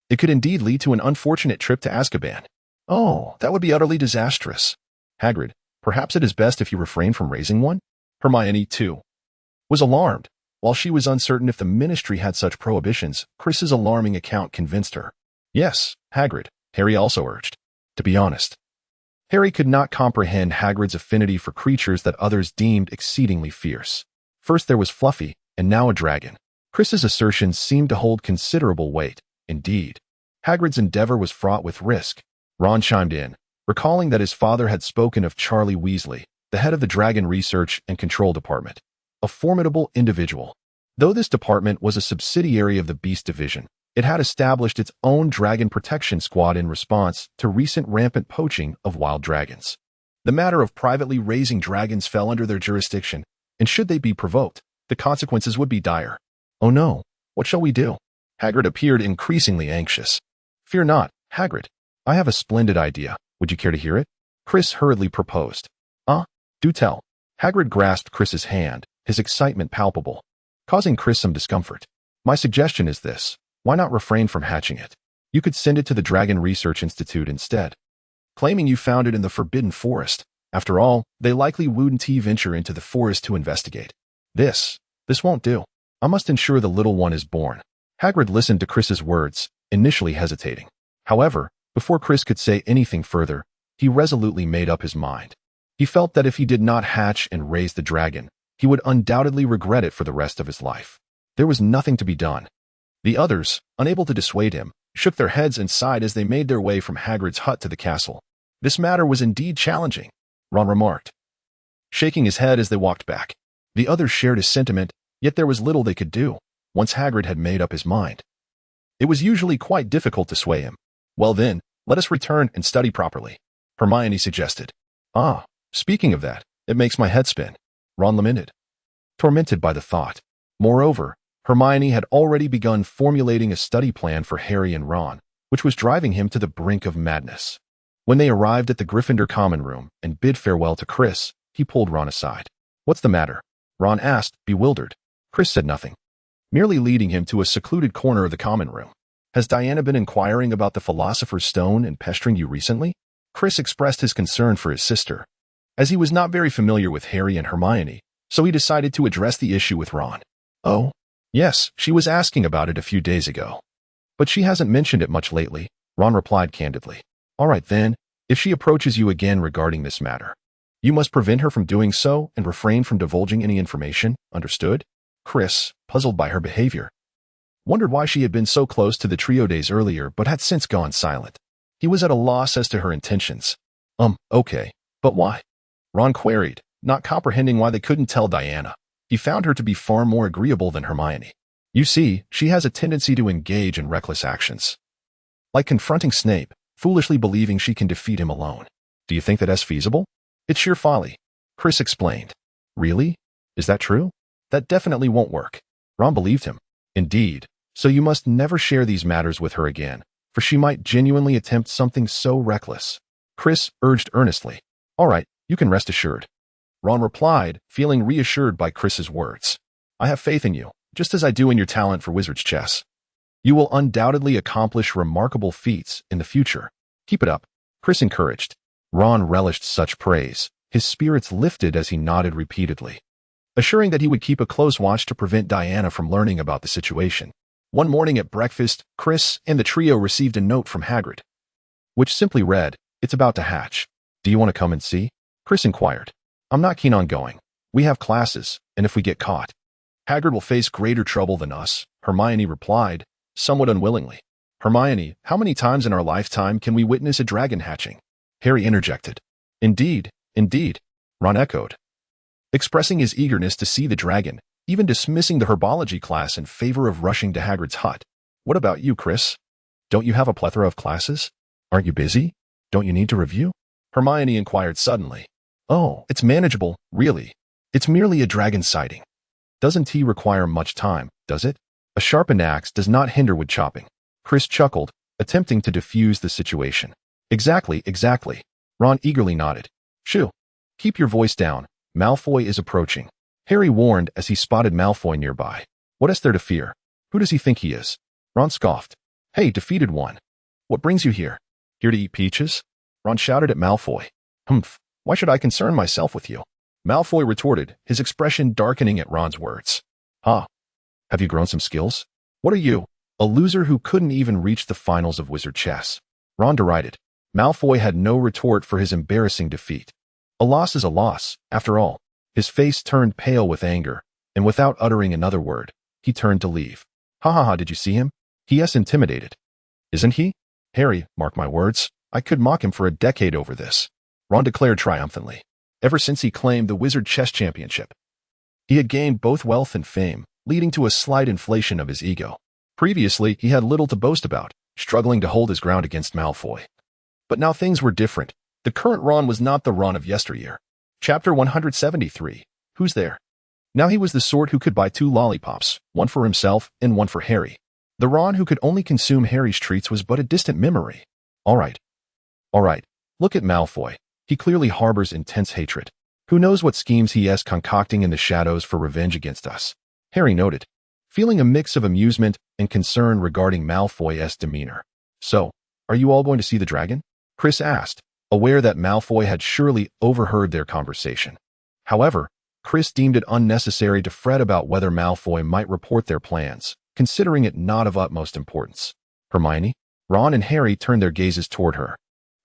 it could indeed lead to an unfortunate trip to Azkaban. Oh, that would be utterly disastrous. Hagrid, perhaps it is best if you refrain from raising one? Hermione, too, was alarmed. While she was uncertain if the Ministry had such prohibitions, Chris's alarming account convinced her. Yes, Hagrid, Harry also urged. To be honest, Harry could not comprehend Hagrid's affinity for creatures that others deemed exceedingly fierce. First there was Fluffy, and now a dragon. Chris's assertions seemed to hold considerable weight. Indeed, Hagrid's endeavor was fraught with risk. Ron chimed in, recalling that his father had spoken of Charlie Weasley, the head of the Dragon Research and Control Department, a formidable individual. Though this department was a subsidiary of the Beast Division, it had established its own Dragon Protection Squad in response to recent rampant poaching of wild dragons. The matter of privately raising dragons fell under their jurisdiction, and should they be provoked, the consequences would be dire. Oh no, what shall we do? Hagrid appeared increasingly anxious. Fear not, Hagrid. I have a splendid idea. Would you care to hear it? Chris hurriedly proposed. Do tell. Hagrid grasped Chris's hand, his excitement palpable, causing Chris some discomfort. My suggestion is this. Why not refrain from hatching it? You could send it to the Dragon Research Institute instead, claiming you found it in the Forbidden Forest. After all, they likely wouldn't venture into the forest to investigate. This won't do. I must ensure the little one is born. Hagrid listened to Chris's words, initially hesitating. However, before Chris could say anything further, he resolutely made up his mind. He felt that if he did not hatch and raise the dragon, he would undoubtedly regret it for the rest of his life. There was nothing to be done. The others, unable to dissuade him, shook their heads and sighed as they made their way from Hagrid's hut to the castle. This matter was indeed challenging, Ron remarked, shaking his head as they walked back. The others shared his sentiment, yet there was little they could do, once Hagrid had made up his mind. It was usually quite difficult to sway him. Well then, let us return and study properly, Hermione suggested. Speaking of that, it makes my head spin, Ron lamented, tormented by the thought. Moreover, Hermione had already begun formulating a study plan for Harry and Ron, which was driving him to the brink of madness. When they arrived at the Gryffindor common room and bid farewell to Chris, he pulled Ron aside. What's the matter? Ron asked, bewildered. Chris said nothing, merely leading him to a secluded corner of the common room. Has Diana been inquiring about the Philosopher's Stone and pestering you recently? Chris expressed his concern for his sister, as he was not very familiar with Harry and Hermione, so he decided to address the issue with Ron. Oh, yes, she was asking about it a few days ago. But she hasn't mentioned it much lately, Ron replied candidly. All right then, if she approaches you again regarding this matter, you must prevent her from doing so and refrain from divulging any information, understood? Chris, puzzled by her behavior, wondered why she had been so close to the trio days earlier but had since gone silent. He was at a loss as to her intentions. Okay, but why? Ron queried, not comprehending why they couldn't tell Diana. He found her to be far more agreeable than Hermione. You see, she has a tendency to engage in reckless actions. Like confronting Snape, foolishly believing she can defeat him alone. Do you think that that's feasible? It's sheer folly. Chris explained. Really? Is that true? That definitely won't work. Ron believed him. Indeed. So you must never share these matters with her again, for she might genuinely attempt something so reckless. Chris urged earnestly. All right, you can rest assured. Ron replied, feeling reassured by Chris's words. I have faith in you, just as I do in your talent for wizard's chess. You will undoubtedly accomplish remarkable feats in the future. Keep it up, Chris encouraged. Ron relished such praise. His spirits lifted as he nodded repeatedly, assuring that he would keep a close watch to prevent Diana from learning about the situation. One morning at breakfast, Chris and the trio received a note from Hagrid, which simply read, It's about to hatch. Do you want to come and see? Chris inquired. I'm not keen on going. We have classes, and if we get caught, Hagrid will face greater trouble than us, Hermione replied, somewhat unwillingly. Hermione, how many times in our lifetime can we witness a dragon hatching? Harry interjected. Indeed, Ron echoed, expressing his eagerness to see the dragon, even dismissing the herbology class in favor of rushing to Hagrid's hut. What about you, Chris? Don't you have a plethora of classes? Aren't you busy? Don't you need to review? Hermione inquired suddenly. Oh, it's manageable, really. It's merely a dragon sighting. Doesn't he require much time, does it? A sharpened axe does not hinder wood chopping. Chris chuckled, attempting to diffuse the situation. Exactly. Ron eagerly nodded. Shoo. Keep your voice down. Malfoy is approaching. Harry warned as he spotted Malfoy nearby. What is there to fear? Who does he think he is? Ron scoffed. Hey, defeated one. What brings you here? Here to eat peaches? Ron shouted at Malfoy. Humph. Why should I concern myself with you? Malfoy retorted, his expression darkening at Ron's words. Have you grown some skills? What are you, a loser who couldn't even reach the finals of wizard chess? Ron derided. Malfoy had no retort for his embarrassing defeat. A loss is a loss, after all. His face turned pale with anger, and without uttering another word, he turned to leave. Did you see him? He is intimidated. Isn't he? Harry, mark my words, I could mock him for a decade over this. Ron declared triumphantly. Ever since he claimed the Wizard Chess Championship, he had gained both wealth and fame, leading to a slight inflation of his ego. Previously, he had little to boast about, struggling to hold his ground against Malfoy. But now things were different. The current Ron was not the Ron of yesteryear. Chapter 173. Who's there? Now he was the sort who could buy 2 lollipops, one for himself and one for Harry. The Ron who could only consume Harry's treats was but a distant memory. All right. Look at Malfoy. He clearly harbors intense hatred. Who knows what schemes he is concocting in the shadows for revenge against us? Harry noted, feeling a mix of amusement and concern regarding Malfoy's demeanor. So, are you all going to see the dragon? Chris asked, aware that Malfoy had surely overheard their conversation. However, Chris deemed it unnecessary to fret about whether Malfoy might report their plans, considering it not of utmost importance. Hermione? Ron and Harry turned their gazes toward her.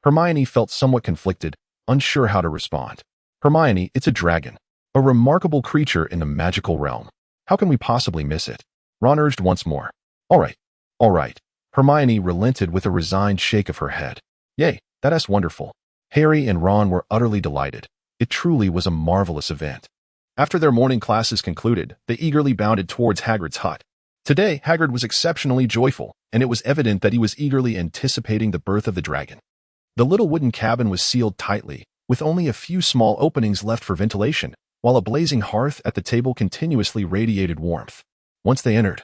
Hermione felt somewhat conflicted, unsure how to respond. Hermione, it's a dragon. A remarkable creature in the magical realm. How can we possibly miss it? Ron urged once more. All right. Hermione relented with a resigned shake of her head. Yay, that's wonderful. Harry and Ron were utterly delighted. It truly was a marvelous event. After their morning classes concluded, they eagerly bounded towards Hagrid's hut. Today, Hagrid was exceptionally joyful, and it was evident that he was eagerly anticipating the birth of the dragon. The little wooden cabin was sealed tightly, with only a few small openings left for ventilation, while a blazing hearth at the table continuously radiated warmth. Once they entered,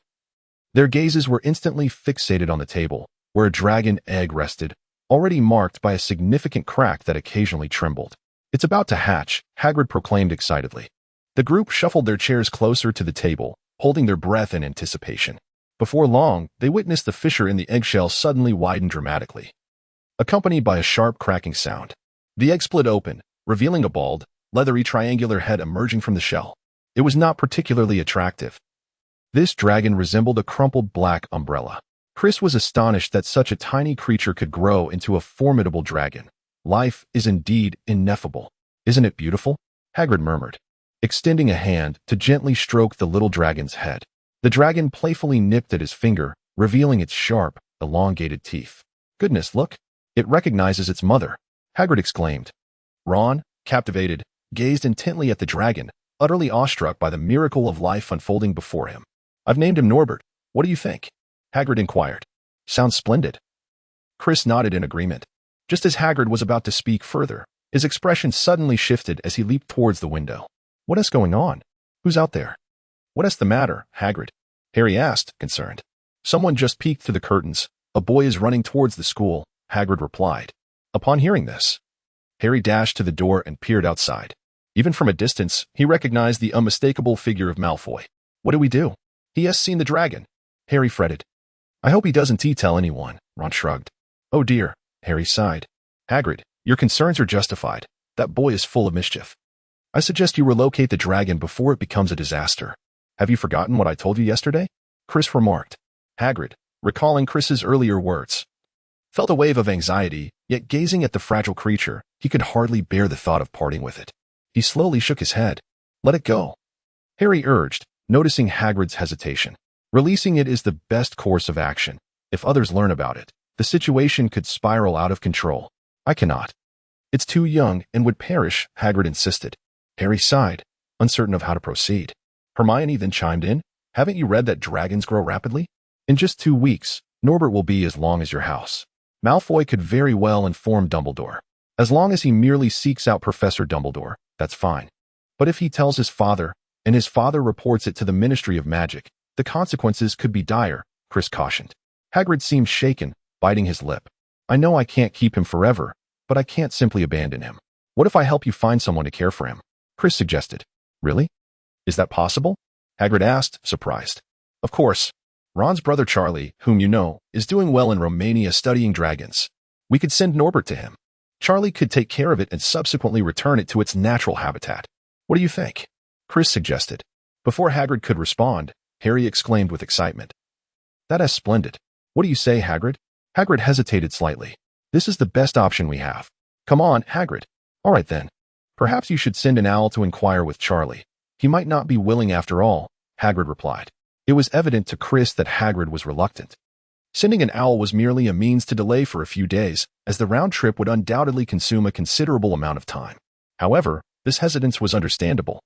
their gazes were instantly fixated on the table, where a dragon egg rested, already marked by a significant crack that occasionally trembled. It's about to hatch, Hagrid proclaimed excitedly. The group shuffled their chairs closer to the table, holding their breath in anticipation. Before long, they witnessed the fissure in the eggshell suddenly widen dramatically, accompanied by a sharp cracking sound. The egg split open, revealing a bald, leathery triangular head emerging from the shell. It was not particularly attractive. This dragon resembled a crumpled black umbrella. Chris was astonished that such a tiny creature could grow into a formidable dragon. Life is indeed ineffable. Isn't it beautiful? Hagrid murmured, extending a hand to gently stroke the little dragon's head. The dragon playfully nipped at his finger, revealing its sharp, elongated teeth. Goodness, look! It recognizes its mother, Hagrid exclaimed. Ron, captivated, gazed intently at the dragon, utterly awestruck by the miracle of life unfolding before him. I've named him Norbert. What do you think? Hagrid inquired. Sounds splendid. Chris nodded in agreement. Just as Hagrid was about to speak further, his expression suddenly shifted as he leaped towards the window. What is going on? Who's out there? What is the matter, Hagrid? Harry asked, concerned. Someone just peeked through the curtains. A boy is running towards the school, Hagrid replied. Upon hearing this, Harry dashed to the door and peered outside. Even from a distance, he recognized the unmistakable figure of Malfoy. What do we do? He has seen the dragon. Harry fretted. I hope he doesn't tell anyone, Ron shrugged. Oh dear, Harry sighed. Hagrid, your concerns are justified. That boy is full of mischief. I suggest you relocate the dragon before it becomes a disaster. Have you forgotten what I told you yesterday? Chris remarked. Hagrid, recalling Chris's earlier words, felt a wave of anxiety, yet gazing at the fragile creature, he could hardly bear the thought of parting with it. He slowly shook his head. Let it go, Harry urged, noticing Hagrid's hesitation. Releasing it is the best course of action. If others learn about it, the situation could spiral out of control. I cannot. It's too young and would perish, Hagrid insisted. Harry sighed, uncertain of how to proceed. Hermione then chimed in. Haven't you read that dragons grow rapidly? In just 2 weeks, Norbert will be as long as your house. Malfoy could very well inform Dumbledore. As long as he merely seeks out Professor Dumbledore, that's fine. But if he tells his father, and his father reports it to the Ministry of Magic, the consequences could be dire, Chris cautioned. Hagrid seemed shaken, biting his lip. I know I can't keep him forever, but I can't simply abandon him. What if I help you find someone to care for him? Chris suggested. Really? Is that possible? Hagrid asked, surprised. Of course. Ron's brother Charlie, whom you know, is doing well in Romania studying dragons. We could send Norbert to him. Charlie could take care of it and subsequently return it to its natural habitat. What do you think? Chris suggested. Before Hagrid could respond, Harry exclaimed with excitement. That is splendid. What do you say, Hagrid? Hagrid hesitated slightly. This is the best option we have. Come on, Hagrid. All right then. Perhaps you should send an owl to inquire with Charlie. He might not be willing after all, Hagrid replied. It was evident to Chris that Hagrid was reluctant. Sending an owl was merely a means to delay for a few days, as the round trip would undoubtedly consume a considerable amount of time. However, this hesitance was understandable.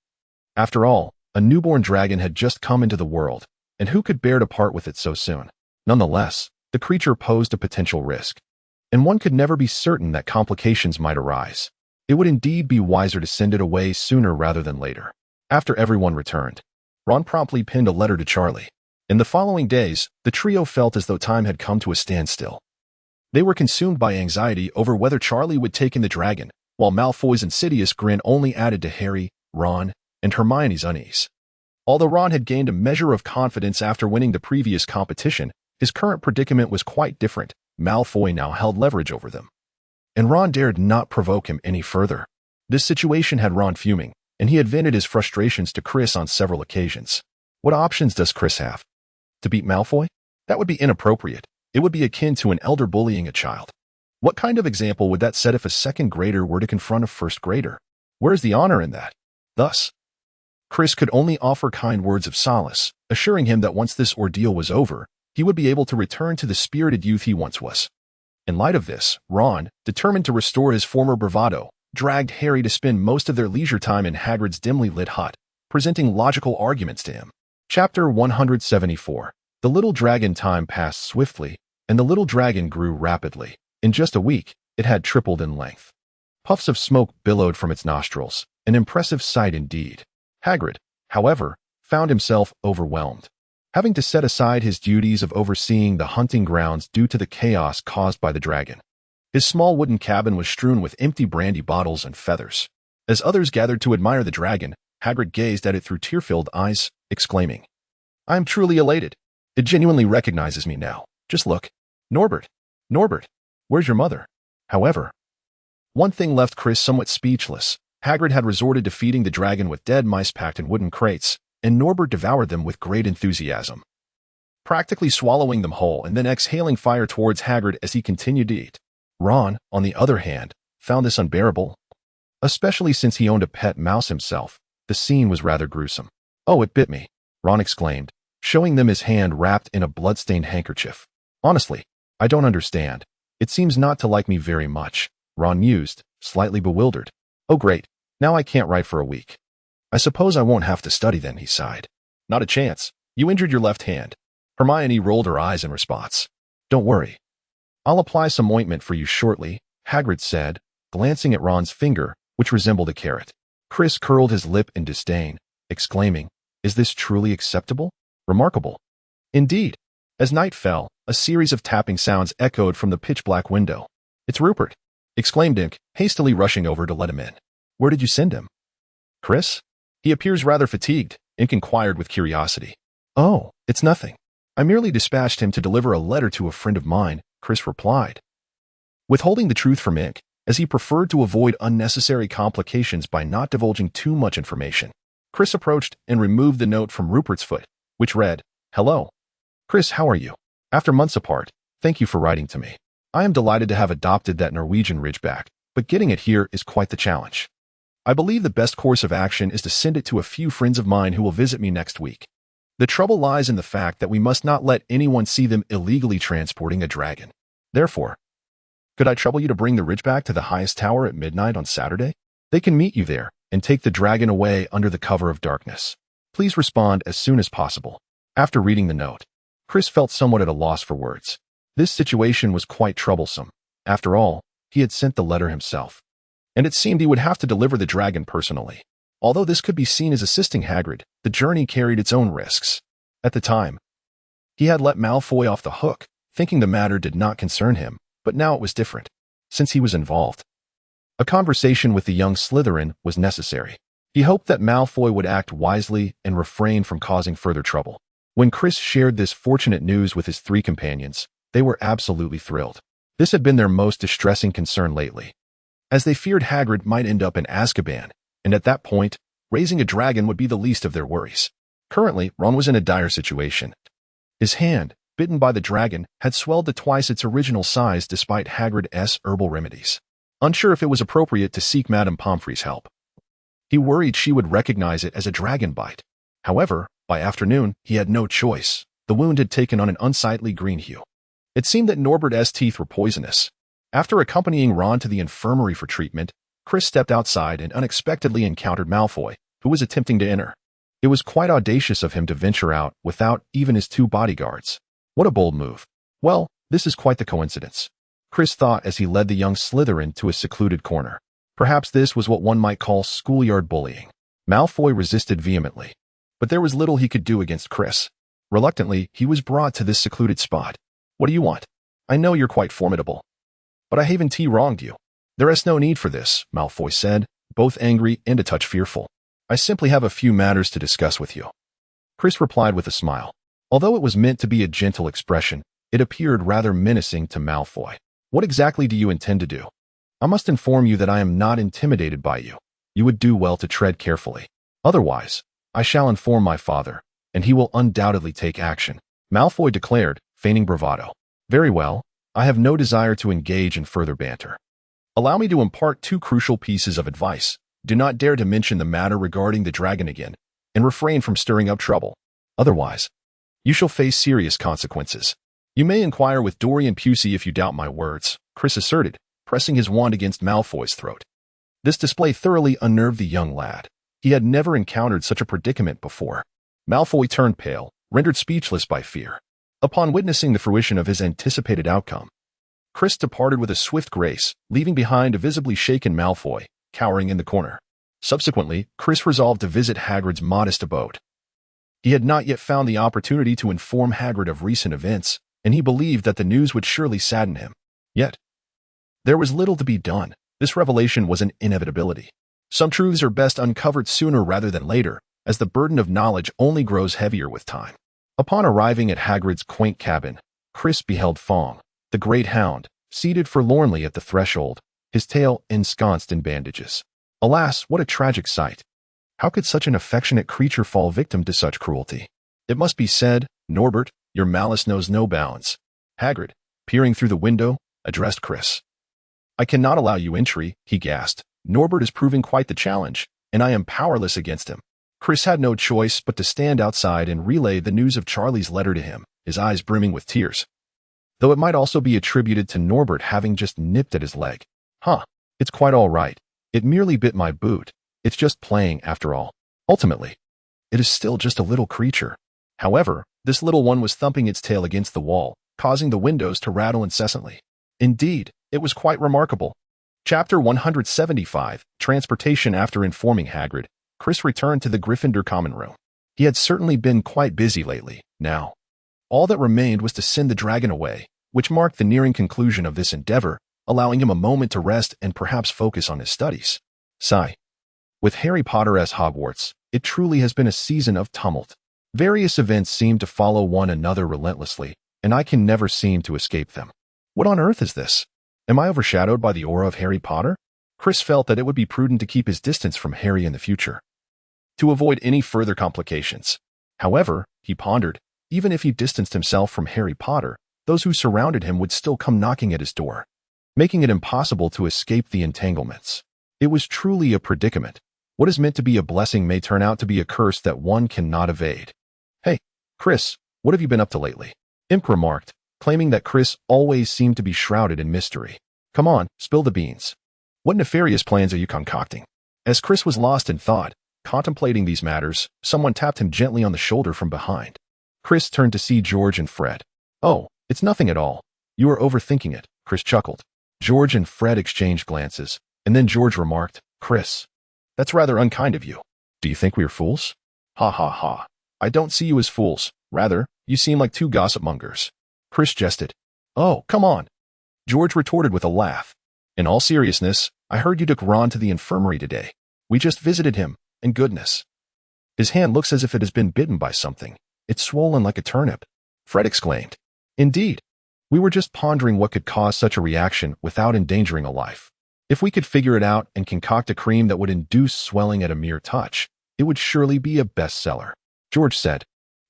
After all, a newborn dragon had just come into the world, and who could bear to part with it so soon? Nonetheless, the creature posed a potential risk, and one could never be certain that complications might arise. It would indeed be wiser to send it away sooner rather than later. After everyone returned, Ron promptly penned a letter to Charlie. In the following days, the trio felt as though time had come to a standstill. They were consumed by anxiety over whether Charlie would take in the dragon, while Malfoy's insidious grin only added to Harry, Ron, and Hermione's unease. Although Ron had gained a measure of confidence after winning the previous competition, his current predicament was quite different. Malfoy now held leverage over them, and Ron dared not provoke him any further. This situation had Ron fuming, and he had vented his frustrations to Chris on several occasions. What options does Chris have? To beat Malfoy? That would be inappropriate. It would be akin to an elder bullying a child. What kind of example would that set if a second grader were to confront a first grader? Where is the honor in that? Thus, Chris could only offer kind words of solace, assuring him that once this ordeal was over, he would be able to return to the spirited youth he once was. In light of this, Ron, determined to restore his former bravado, dragged Harry to spend most of their leisure time in Hagrid's dimly lit hut, presenting logical arguments to him. Chapter 174. The little dragon. Time passed swiftly, and the little dragon grew rapidly. In just a week, it had tripled in length. Puffs of smoke billowed from its nostrils, an impressive sight indeed. Hagrid, however, found himself overwhelmed. Having to set aside his duties of overseeing the hunting grounds due to the chaos caused by the dragon. His small wooden cabin was strewn with empty brandy bottles and feathers. As others gathered to admire the dragon, Hagrid gazed at it through tear-filled eyes, exclaiming, I am truly elated. It genuinely recognizes me now. Just look. Norbert. Norbert. Where's your mother? However, one thing left Chris somewhat speechless. Hagrid had resorted to feeding the dragon with dead mice packed in wooden crates, and Norbert devoured them with great enthusiasm, practically swallowing them whole and then exhaling fire towards Hagrid as he continued to eat. Ron, on the other hand, found this unbearable, especially since he owned a pet mouse himself. The scene was rather gruesome. Oh, it bit me, Ron exclaimed, showing them his hand wrapped in a blood-stained handkerchief. Honestly, I don't understand. It seems not to like me very much, Ron mused, slightly bewildered. Oh great, now I can't write for a week. I suppose I won't have to study then, he sighed. Not a chance. You injured your left hand. Hermione rolled her eyes in response. Don't worry. I'll apply some ointment for you shortly, Hagrid said, glancing at Ron's finger, which resembled a carrot. Chris curled his lip in disdain, exclaiming, Is this truly acceptable? Remarkable. Indeed. As night fell, a series of tapping sounds echoed from the pitch-black window. It's Rupert, exclaimed Ink, hastily rushing over to let him in. Where did you send him? Chris? He appears rather fatigued, Ink inquired with curiosity. Oh, it's nothing. I merely dispatched him to deliver a letter to a friend of mine, Chris replied, withholding the truth from Ink, as he preferred to avoid unnecessary complications by not divulging too much information. Chris approached and removed the note from Rupert's foot, which read, Hello. Chris, how are you? After months apart, thank you for writing to me. I am delighted to have adopted that Norwegian Ridgeback, but getting it here is quite the challenge. I believe the best course of action is to send it to a few friends of mine who will visit me next week. The trouble lies in the fact that we must not let anyone see them illegally transporting a dragon. Therefore, could I trouble you to bring the Ridgeback to the highest tower at midnight on Saturday? They can meet you there and take the dragon away under the cover of darkness. Please respond as soon as possible. After reading the note, Chris felt somewhat at a loss for words. This situation was quite troublesome. After all, he had sent the letter himself, and it seemed he would have to deliver the dragon personally. Although this could be seen as assisting Hagrid, the journey carried its own risks. At the time, he had let Malfoy off the hook, thinking the matter did not concern him, but now it was different, since he was involved. A conversation with the young Slytherin was necessary. He hoped that Malfoy would act wisely and refrain from causing further trouble. When Chris shared this fortunate news with his three companions, they were absolutely thrilled. This had been their most distressing concern lately, as they feared Hagrid might end up in Azkaban, and at that point, raising a dragon would be the least of their worries. Currently, Ron was in a dire situation. His hand, bitten by the dragon, had swelled to twice its original size despite Hagrid's herbal remedies. Unsure if it was appropriate to seek Madame Pomfrey's help, he worried she would recognize it as a dragon bite. However, by afternoon, he had no choice. The wound had taken on an unsightly green hue. It seemed that Norbert's teeth were poisonous. After accompanying Ron to the infirmary for treatment, Chris stepped outside and unexpectedly encountered Malfoy, who was attempting to enter. It was quite audacious of him to venture out without even his two bodyguards. What a bold move. Well, this is quite the coincidence, Chris thought as he led the young Slytherin to a secluded corner. Perhaps this was what one might call schoolyard bullying. Malfoy resisted vehemently, but there was little he could do against Chris. Reluctantly, he was brought to this secluded spot. What do you want? I know you're quite formidable, but I haven't wronged you. There is no need for this, Malfoy said, both angry and a touch fearful. I simply have a few matters to discuss with you. Chris replied with a smile. Although it was meant to be a gentle expression, it appeared rather menacing to Malfoy. What exactly do you intend to do? I must inform you that I am not intimidated by you. You would do well to tread carefully. Otherwise, I shall inform my father, and he will undoubtedly take action, Malfoy declared, feigning bravado. Very well, I have no desire to engage in further banter. Allow me to impart two crucial pieces of advice. Do not dare to mention the matter regarding the dragon again, and refrain from stirring up trouble. Otherwise, you shall face serious consequences. You may inquire with Dorian Pusey if you doubt my words, Chris asserted, pressing his wand against Malfoy's throat. This display thoroughly unnerved the young lad. He had never encountered such a predicament before. Malfoy turned pale, rendered speechless by fear. Upon witnessing the fruition of his anticipated outcome, Chris departed with a swift grace, leaving behind a visibly shaken Malfoy, cowering in the corner. Subsequently, Chris resolved to visit Hagrid's modest abode. He had not yet found the opportunity to inform Hagrid of recent events, and he believed that the news would surely sadden him. Yet, there was little to be done. This revelation was an inevitability. Some truths are best uncovered sooner rather than later, as the burden of knowledge only grows heavier with time. Upon arriving at Hagrid's quaint cabin, Chris beheld Fong, the great hound, seated forlornly at the threshold, his tail ensconced in bandages. Alas, what a tragic sight! How could such an affectionate creature fall victim to such cruelty? It must be said, Norbert, your malice knows no bounds. Hagrid, peering through the window, addressed Chris. I cannot allow you entry, he gasped. Norbert is proving quite the challenge, and I am powerless against him. Chris had no choice but to stand outside and relay the news of Charlie's letter to him, his eyes brimming with tears. though it might also be attributed to Norbert having just nipped at his leg. Huh, it's quite all right. It merely bit my boot. It's just playing after all. Ultimately, it is still just a little creature. However, this little one was thumping its tail against the wall, causing the windows to rattle incessantly. Indeed, it was quite remarkable. Chapter 175, Transportation. After informing Hagrid, Chris returned to the Gryffindor common room. He had certainly been quite busy lately. Now, all that remained was to send the dragon away, which marked the nearing conclusion of this endeavor, allowing him a moment to rest and perhaps focus on his studies. Sigh. With Harry Potter as Hogwarts, it truly has been a season of tumult. Various events seem to follow one another relentlessly, and I can never seem to escape them. What on earth is this? Am I overshadowed by the aura of Harry Potter? Chris felt that it would be prudent to keep his distance from Harry in the future, to avoid any further complications. However, he pondered, even if he distanced himself from Harry Potter, those who surrounded him would still come knocking at his door, making it impossible to escape the entanglements. It was truly a predicament. What is meant to be a blessing may turn out to be a curse that one cannot evade. Hey, Chris, what have you been up to lately? Imp remarked, claiming that Chris always seemed to be shrouded in mystery. Come on, spill the beans. What nefarious plans are you concocting? As Chris was lost in thought, contemplating these matters, someone tapped him gently on the shoulder from behind. Chris turned to see George and Fred. Oh, it's nothing at all. You are overthinking it, Chris chuckled. George and Fred exchanged glances, and then George remarked, Chris, that's rather unkind of you. Do you think we are fools? Ha ha ha. I don't see you as fools. Rather, you seem like two gossip mongers. Chris jested. Oh, come on. George retorted with a laugh. In all seriousness, I heard you took Ron to the infirmary today. We just visited him, and goodness, his hand looks as if it has been bitten by something. It's swollen like a turnip. Fred exclaimed. Indeed. We were just pondering what could cause such a reaction without endangering a life. If we could figure it out and concoct a cream that would induce swelling at a mere touch, it would surely be a bestseller, George said,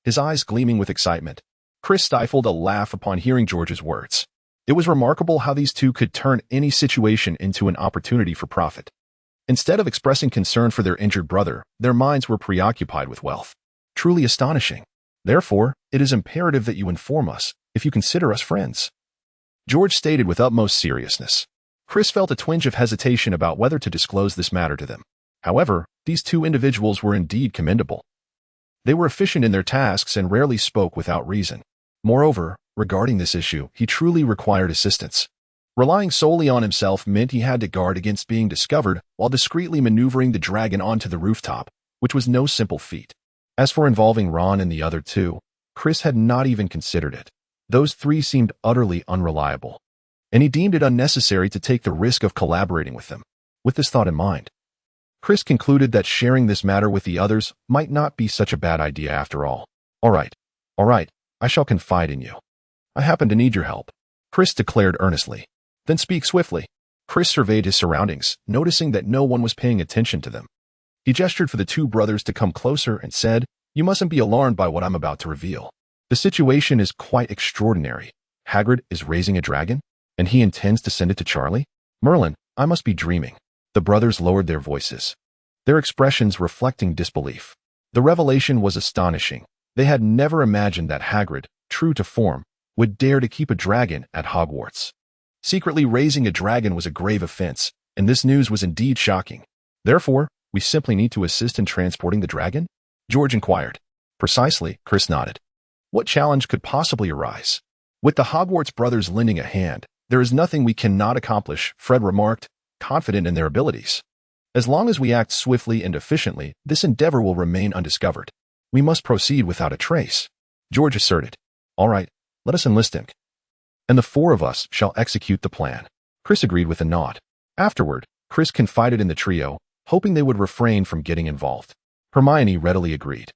his eyes gleaming with excitement. Chris stifled a laugh upon hearing George's words. It was remarkable how these two could turn any situation into an opportunity for profit. Instead of expressing concern for their injured brother, their minds were preoccupied with wealth. Truly astonishing. Therefore, it is imperative that you inform us, if you consider us friends, George stated with utmost seriousness. Chris felt a twinge of hesitation about whether to disclose this matter to them. However, these two individuals were indeed commendable. They were efficient in their tasks and rarely spoke without reason. Moreover, regarding this issue, he truly required assistance. Relying solely on himself meant he had to guard against being discovered while discreetly maneuvering the dragon onto the rooftop, which was no simple feat. As for involving Ron and the other two, Chris had not even considered it. Those three seemed utterly unreliable, and he deemed it unnecessary to take the risk of collaborating with them. With this thought in mind, Chris concluded that sharing this matter with the others might not be such a bad idea after all. All right, I shall confide in you. I happen to need your help, Chris declared earnestly. Then speak swiftly. Chris surveyed his surroundings, noticing that no one was paying attention to them. He gestured for the two brothers to come closer and said, You mustn't be alarmed by what I'm about to reveal. The situation is quite extraordinary. Hagrid is raising a dragon, and he intends to send it to Charlie? Merlin, I must be dreaming. The brothers lowered their voices, their expressions reflecting disbelief. The revelation was astonishing. They had never imagined that Hagrid, true to form, would dare to keep a dragon at Hogwarts. Secretly raising a dragon was a grave offense, and this news was indeed shocking. Therefore, we simply need to assist in transporting the dragon? George inquired. Precisely, Chris nodded. What challenge could possibly arise? With the Hogwarts brothers lending a hand, there is nothing we cannot accomplish, Fred remarked, confident in their abilities. As long as we act swiftly and efficiently, this endeavor will remain undiscovered. We must proceed without a trace, George asserted. All right, let us enlist him, and the four of us shall execute the plan. Chris agreed with a nod. Afterward, Chris confided in the trio, hoping they would refrain from getting involved. Hermione readily agreed.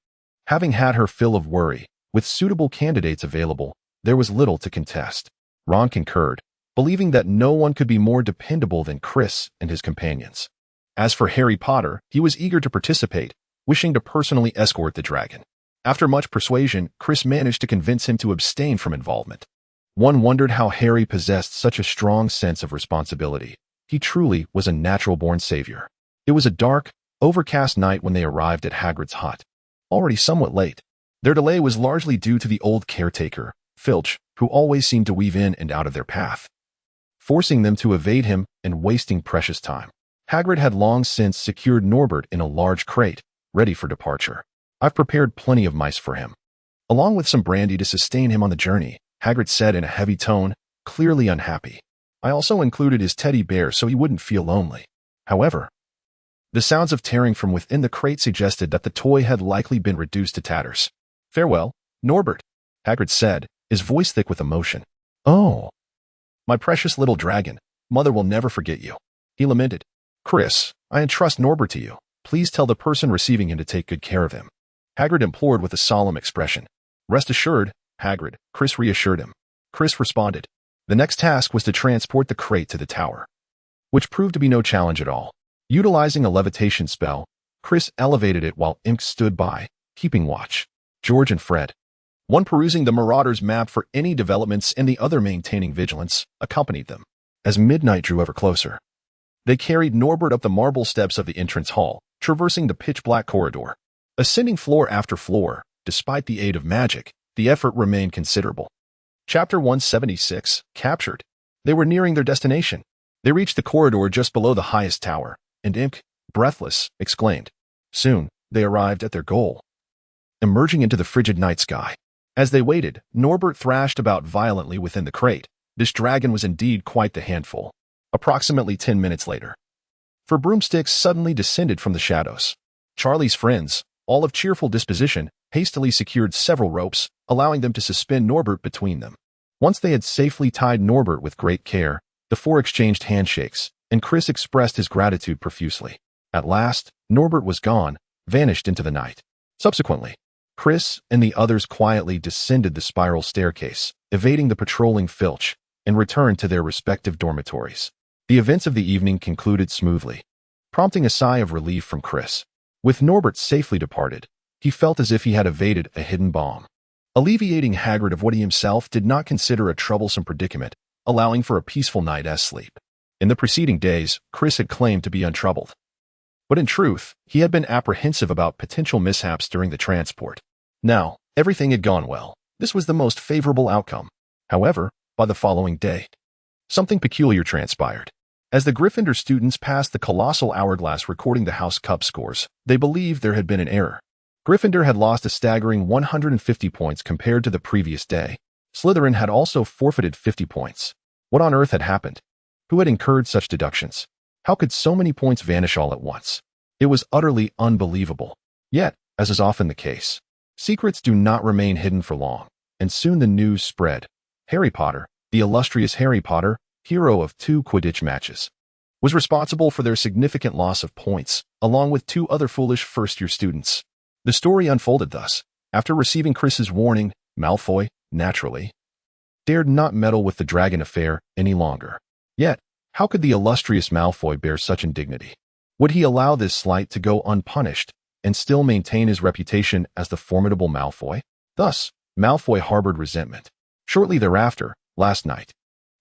Having had her fill of worry, with suitable candidates available, there was little to contest. Ron concurred, believing that no one could be more dependable than Chris and his companions. As for Harry Potter, he was eager to participate, wishing to personally escort the dragon. After much persuasion, Chris managed to convince him to abstain from involvement. One wondered how Harry possessed such a strong sense of responsibility. He truly was a natural-born savior. It was a dark, overcast night when they arrived at Hagrid's hut. Already somewhat late. Their delay was largely due to the old caretaker, Filch, who always seemed to weave in and out of their path, forcing them to evade him and wasting precious time. Hagrid had long since secured Norbert in a large crate, ready for departure. I've prepared plenty of mice for him, along with some brandy to sustain him on the journey, Hagrid said in a heavy tone, clearly unhappy. I also included his teddy bear so he wouldn't feel lonely. However, the sounds of tearing from within the crate suggested that the toy had likely been reduced to tatters. Farewell, Norbert, Hagrid said, his voice thick with emotion. Oh, my precious little dragon, Mother will never forget you, he lamented. Chris, I entrust Norbert to you. Please tell the person receiving him to take good care of him, Hagrid implored with a solemn expression. Rest assured, Hagrid, Chris reassured him. Chris responded. The next task was to transport the crate to the tower, which proved to be no challenge at all. Utilizing a levitation spell, Chris elevated it while Imps stood by, keeping watch. George and Fred, one perusing the Marauders map for any developments and the other maintaining vigilance, accompanied them. As midnight drew ever closer, they carried Norbert up the marble steps of the entrance hall, traversing the pitch-black corridor. Ascending floor after floor, despite the aid of magic, the effort remained considerable. Chapter 176, Captured. They were nearing their destination. They reached the corridor just below the highest tower, and Imp, breathless, exclaimed. Soon, they arrived at their goal, emerging into the frigid night sky. As they waited, Norbert thrashed about violently within the crate. This dragon was indeed quite the handful. Approximately 10 minutes later, four broomsticks suddenly descended from the shadows. Charlie's friends, all of cheerful disposition, hastily secured several ropes, allowing them to suspend Norbert between them. Once they had safely tied Norbert with great care, the four exchanged handshakes, and Chris expressed his gratitude profusely. At last, Norbert was gone, vanished into the night. Subsequently, Chris and the others quietly descended the spiral staircase, evading the patrolling Filch, and returned to their respective dormitories. The events of the evening concluded smoothly, prompting a sigh of relief from Chris. With Norbert safely departed, he felt as if he had evaded a hidden bomb, alleviating Hagrid of what he himself did not consider a troublesome predicament, allowing for a peaceful night's sleep. In the preceding days, Chris had claimed to be untroubled, but in truth, he had been apprehensive about potential mishaps during the transport. Now, everything had gone well. This was the most favorable outcome. However, by the following day, something peculiar transpired. As the Gryffindor students passed the colossal hourglass recording the House Cup scores, they believed there had been an error. Gryffindor had lost a staggering 150 points compared to the previous day. Slytherin had also forfeited 50 points. What on earth had happened? Who had incurred such deductions? How could so many points vanish all at once? It was utterly unbelievable. Yet, as is often the case, secrets do not remain hidden for long, and soon the news spread. Harry Potter, the illustrious Harry Potter, hero of 2 Quidditch matches, was responsible for their significant loss of points, along with 2 other foolish first-year students. The story unfolded thus. After receiving Chris's warning, Malfoy, naturally, dared not meddle with the dragon affair any longer. Yet, how could the illustrious Malfoy bear such indignity? Would he allow this slight to go unpunished and still maintain his reputation as the formidable Malfoy? Thus, Malfoy harbored resentment. Shortly thereafter, last night,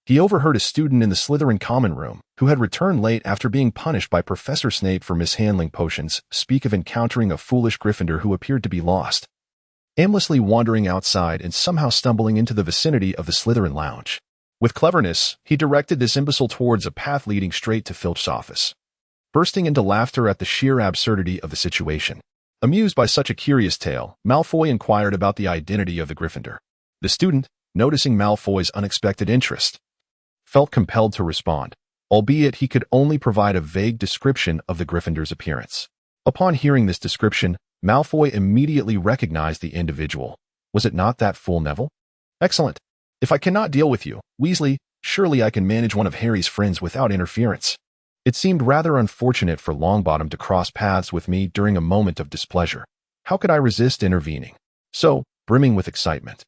he overheard a student in the Slytherin common room, who had returned late after being punished by Professor Snape for mishandling potions, speak of encountering a foolish Gryffindor who appeared to be lost, aimlessly wandering outside and somehow stumbling into the vicinity of the Slytherin lounge. With cleverness, he directed this imbecile towards a path leading straight to Filch's office, bursting into laughter at the sheer absurdity of the situation. Amused by such a curious tale, Malfoy inquired about the identity of the Gryffindor. The student, noticing Malfoy's unexpected interest, felt compelled to respond, albeit he could only provide a vague description of the Gryffindor's appearance. Upon hearing this description, Malfoy immediately recognized the individual. Was it not that fool Neville? Excellent. If I cannot deal with you, Weasley, surely I can manage one of Harry's friends without interference. It seemed rather unfortunate for Longbottom to cross paths with me during a moment of displeasure. How could I resist intervening? So, brimming with excitement,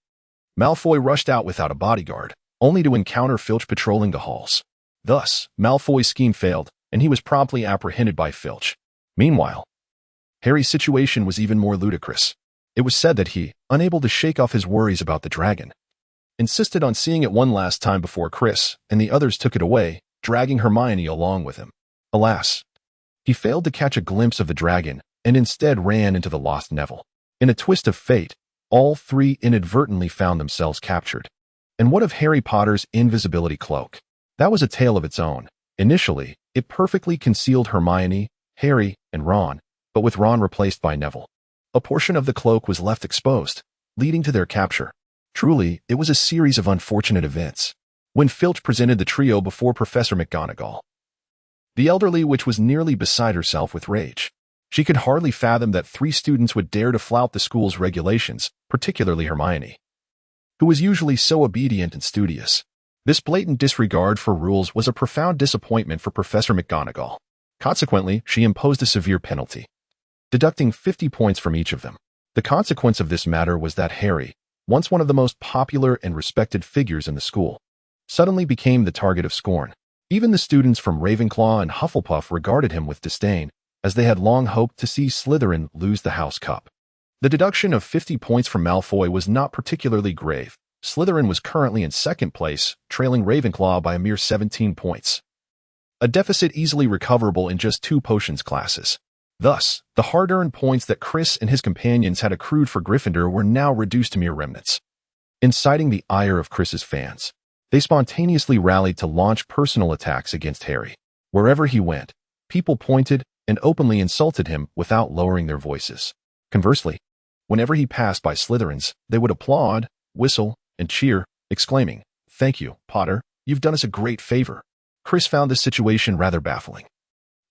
Malfoy rushed out without a bodyguard, only to encounter Filch patrolling the halls. Thus, Malfoy's scheme failed, and he was promptly apprehended by Filch. Meanwhile, Harry's situation was even more ludicrous. It was said that he, unable to shake off his worries about the dragon, insisted on seeing it one last time before Chris and the others took it away, dragging Hermione along with him. Alas, he failed to catch a glimpse of the dragon and instead ran into the lost Neville. In a twist of fate, All three inadvertently found themselves captured. And what of Harry Potter's invisibility cloak? That was a tale of its own. Initially, it perfectly concealed Hermione, Harry, and Ron, but with Ron replaced by Neville, a portion of the cloak was left exposed, leading to their capture. Truly, it was a series of unfortunate events. When Filch presented the trio before Professor McGonagall, the elderly witch was nearly beside herself with rage. She could hardly fathom that 3 students would dare to flout the school's regulations, particularly Hermione, who was usually so obedient and studious. This blatant disregard for rules was a profound disappointment for Professor McGonagall. Consequently, she imposed a severe penalty, deducting 50 points from each of them. The consequence of this matter was that Harry, once one of the most popular and respected figures in the school, suddenly became the target of scorn. Even the students from Ravenclaw and Hufflepuff regarded him with disdain, as they had long hoped to see Slytherin lose the House Cup. The deduction of 50 points from Malfoy was not particularly grave. Slytherin was currently in second place, trailing Ravenclaw by a mere 17 points. A deficit easily recoverable in just 2 potions classes. Thus, the hard-earned points that Chris and his companions had accrued for Gryffindor were now reduced to mere remnants. Inciting the ire of Chris's fans, they spontaneously rallied to launch personal attacks against Harry. Wherever he went, people pointed and openly insulted him without lowering their voices. Conversely, whenever he passed by Slytherins, they would applaud, whistle, and cheer, exclaiming, "Thank you, Potter, you've done us a great favor." Chris found this situation rather baffling.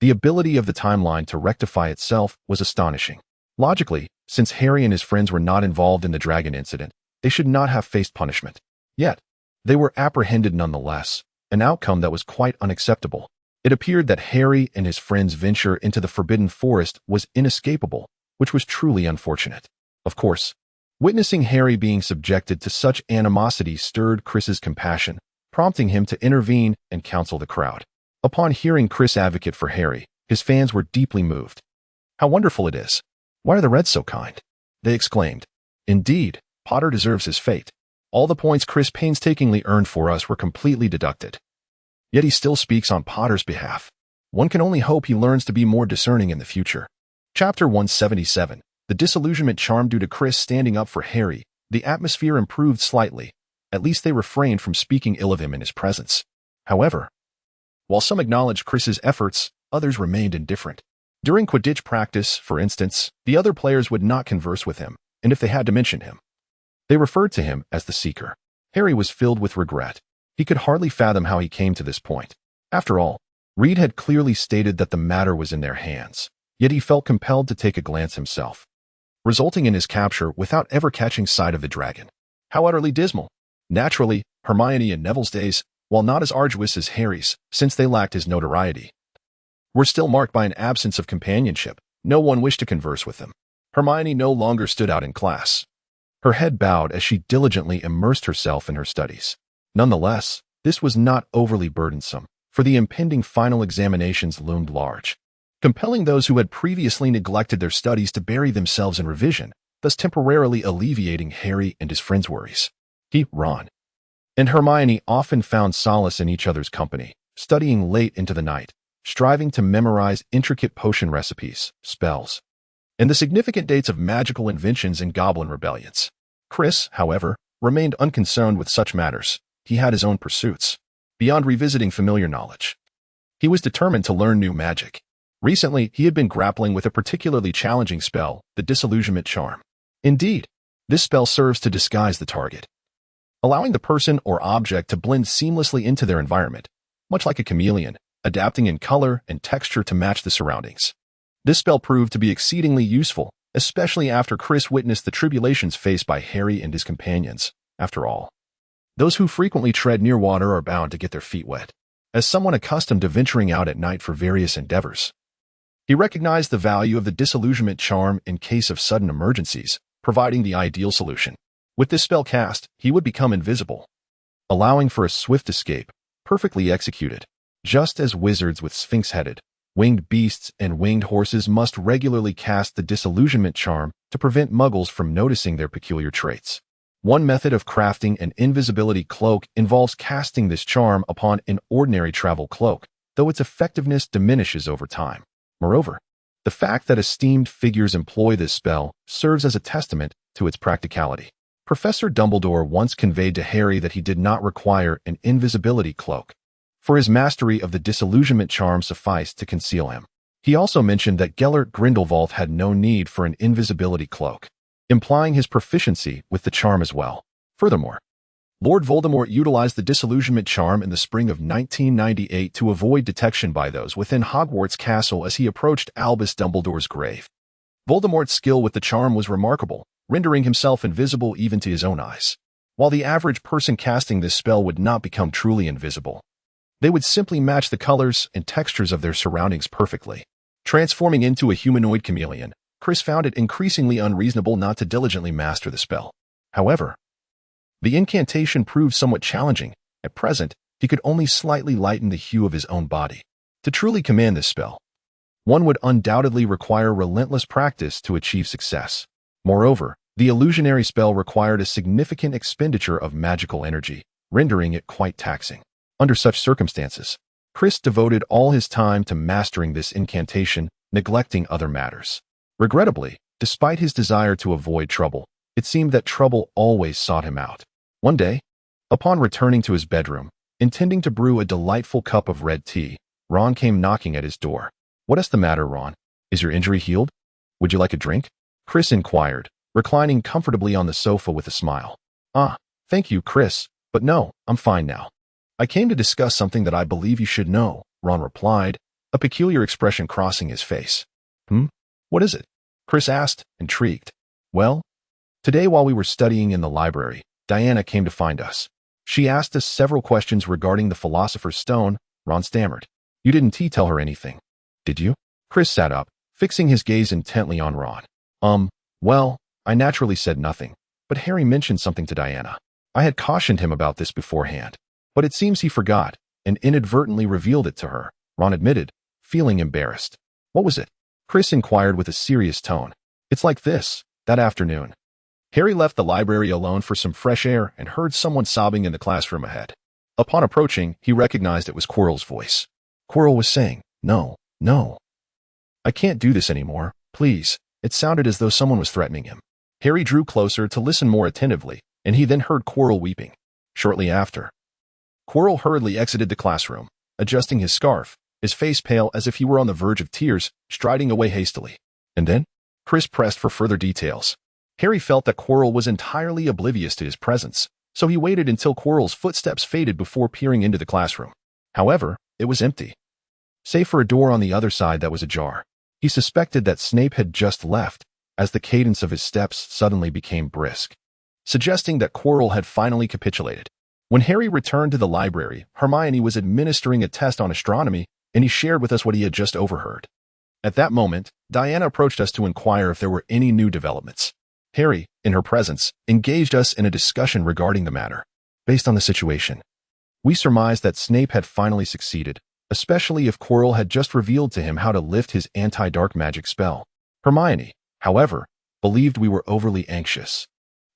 The ability of the timeline to rectify itself was astonishing. Logically, since Harry and his friends were not involved in the dragon incident, they should not have faced punishment. Yet, they were apprehended nonetheless, an outcome that was quite unacceptable. It appeared that Harry and his friends' venture into the Forbidden Forest was inescapable, which was truly unfortunate. Of course, witnessing Harry being subjected to such animosity stirred Chris's compassion, prompting him to intervene and counsel the crowd. Upon hearing Chris advocate for Harry, his fans were deeply moved. "How wonderful it is! Why are the Reds so kind?" they exclaimed. "Indeed, Potter deserves his fate. All the points Chris painstakingly earned for us were completely deducted. Yet he still speaks on Potter's behalf. One can only hope he learns to be more discerning in the future." Chapter 177. The disillusionment charm. Due to Chris standing up for Harry, the atmosphere improved slightly. At least they refrained from speaking ill of him in his presence. However, while some acknowledged Chris's efforts, others remained indifferent. During Quidditch practice, for instance, the other players would not converse with him, and if they had to mention him, they referred to him as the Seeker. Harry was filled with regret. He could hardly fathom how he came to this point. After all, Reed had clearly stated that the matter was in their hands, yet he felt compelled to take a glance himself, resulting in his capture without ever catching sight of the dragon. How utterly dismal! Naturally, Hermione and Neville's days, while not as arduous as Harry's, since they lacked his notoriety, were still marked by an absence of companionship. No one wished to converse with them. Hermione no longer stood out in class, her head bowed as she diligently immersed herself in her studies. Nonetheless, this was not overly burdensome, for the impending final examinations loomed large, compelling those who had previously neglected their studies to bury themselves in revision, thus temporarily alleviating Harry and his friends' worries. He, Ron, and Hermione often found solace in each other's company, studying late into the night, striving to memorize intricate potion recipes, spells, and the significant dates of magical inventions and goblin rebellions. Chris, however, remained unconcerned with such matters. He had his own pursuits. Beyond revisiting familiar knowledge, he was determined to learn new magic. Recently, he had been grappling with a particularly challenging spell, the disillusionment charm. Indeed, this spell serves to disguise the target, allowing the person or object to blend seamlessly into their environment, much like a chameleon, adapting in color and texture to match the surroundings. This spell proved to be exceedingly useful, especially after Chris witnessed the tribulations faced by Harry and his companions. After all, those who frequently tread near water are bound to get their feet wet. As someone accustomed to venturing out at night for various endeavors, he recognized the value of the disillusionment charm in case of sudden emergencies, providing the ideal solution. With this spell cast, he would become invisible, allowing for a swift escape, perfectly executed. Just as wizards with sphinx-headed, winged beasts and winged horses must regularly cast the disillusionment charm to prevent muggles from noticing their peculiar traits. One method of crafting an invisibility cloak involves casting this charm upon an ordinary travel cloak, though its effectiveness diminishes over time. Moreover, the fact that esteemed figures employ this spell serves as a testament to its practicality. Professor Dumbledore once conveyed to Harry that he did not require an invisibility cloak, for his mastery of the disillusionment charm sufficed to conceal him. He also mentioned that Gellert Grindelwald had no need for an invisibility cloak, implying his proficiency with the charm as well. Furthermore, Lord Voldemort utilized the disillusionment charm in the spring of 1998 to avoid detection by those within Hogwarts Castle as he approached Albus Dumbledore's grave. Voldemort's skill with the charm was remarkable, rendering himself invisible even to his own eyes. While the average person casting this spell would not become truly invisible, they would simply match the colors and textures of their surroundings perfectly. Transforming into a humanoid chameleon, Chris found it increasingly unreasonable not to diligently master the spell. However, the incantation proved somewhat challenging. At present, he could only slightly lighten the hue of his own body. To truly command this spell, one would undoubtedly require relentless practice to achieve success. Moreover, the illusionary spell required a significant expenditure of magical energy, rendering it quite taxing. Under such circumstances, Chris devoted all his time to mastering this incantation, neglecting other matters. Regrettably, despite his desire to avoid trouble, it seemed that trouble always sought him out. One day, upon returning to his bedroom, intending to brew a delightful cup of red tea, Ron came knocking at his door. "What is the matter, Ron? Is your injury healed? Would you like a drink?" Chris inquired, reclining comfortably on the sofa with a smile. Thank you, Chris, but no, I'm fine now. I came to discuss something that I believe you should know," Ron replied, a peculiar expression crossing his face. What is it?" Chris asked, intrigued. "Well, today while we were studying in the library, Diana came to find us. She asked us several questions regarding the Philosopher's Stone," Ron stammered. "You didn't tell her anything, did you?" Chris sat up, fixing his gaze intently on Ron. Well, I naturally said nothing, but Harry mentioned something to Diana. I had cautioned him about this beforehand, but it seems he forgot and inadvertently revealed it to her," Ron admitted, feeling embarrassed. "What was it?" Chris inquired with a serious tone. "It's like this. That afternoon, Harry left the library alone for some fresh air and heard someone sobbing in the classroom ahead. Upon approaching, he recognized it was Quirrell's voice. Quirrell was saying, No, I can't do this anymore, please." It sounded as though someone was threatening him. Harry drew closer to listen more attentively, and he then heard Quirrell weeping. Shortly after, Quirrell hurriedly exited the classroom, adjusting his scarf, his face pale as if he were on the verge of tears, striding away hastily. And then, Chris pressed for further details. Harry felt that Quirrell was entirely oblivious to his presence, so he waited until Quirrell's footsteps faded before peering into the classroom. However, it was empty, save for a door on the other side that was ajar. He suspected that Snape had just left, as the cadence of his steps suddenly became brisk, suggesting that Quirrell had finally capitulated. When Harry returned to the library, Hermione was administering a test on astronomy, and he shared with us what he had just overheard. At that moment, Diana approached us to inquire if there were any new developments. Harry, in her presence, engaged us in a discussion regarding the matter. Based on the situation, we surmised that Snape had finally succeeded, especially if Quirrell had just revealed to him how to lift his anti-dark magic spell. Hermione, however, believed we were overly anxious,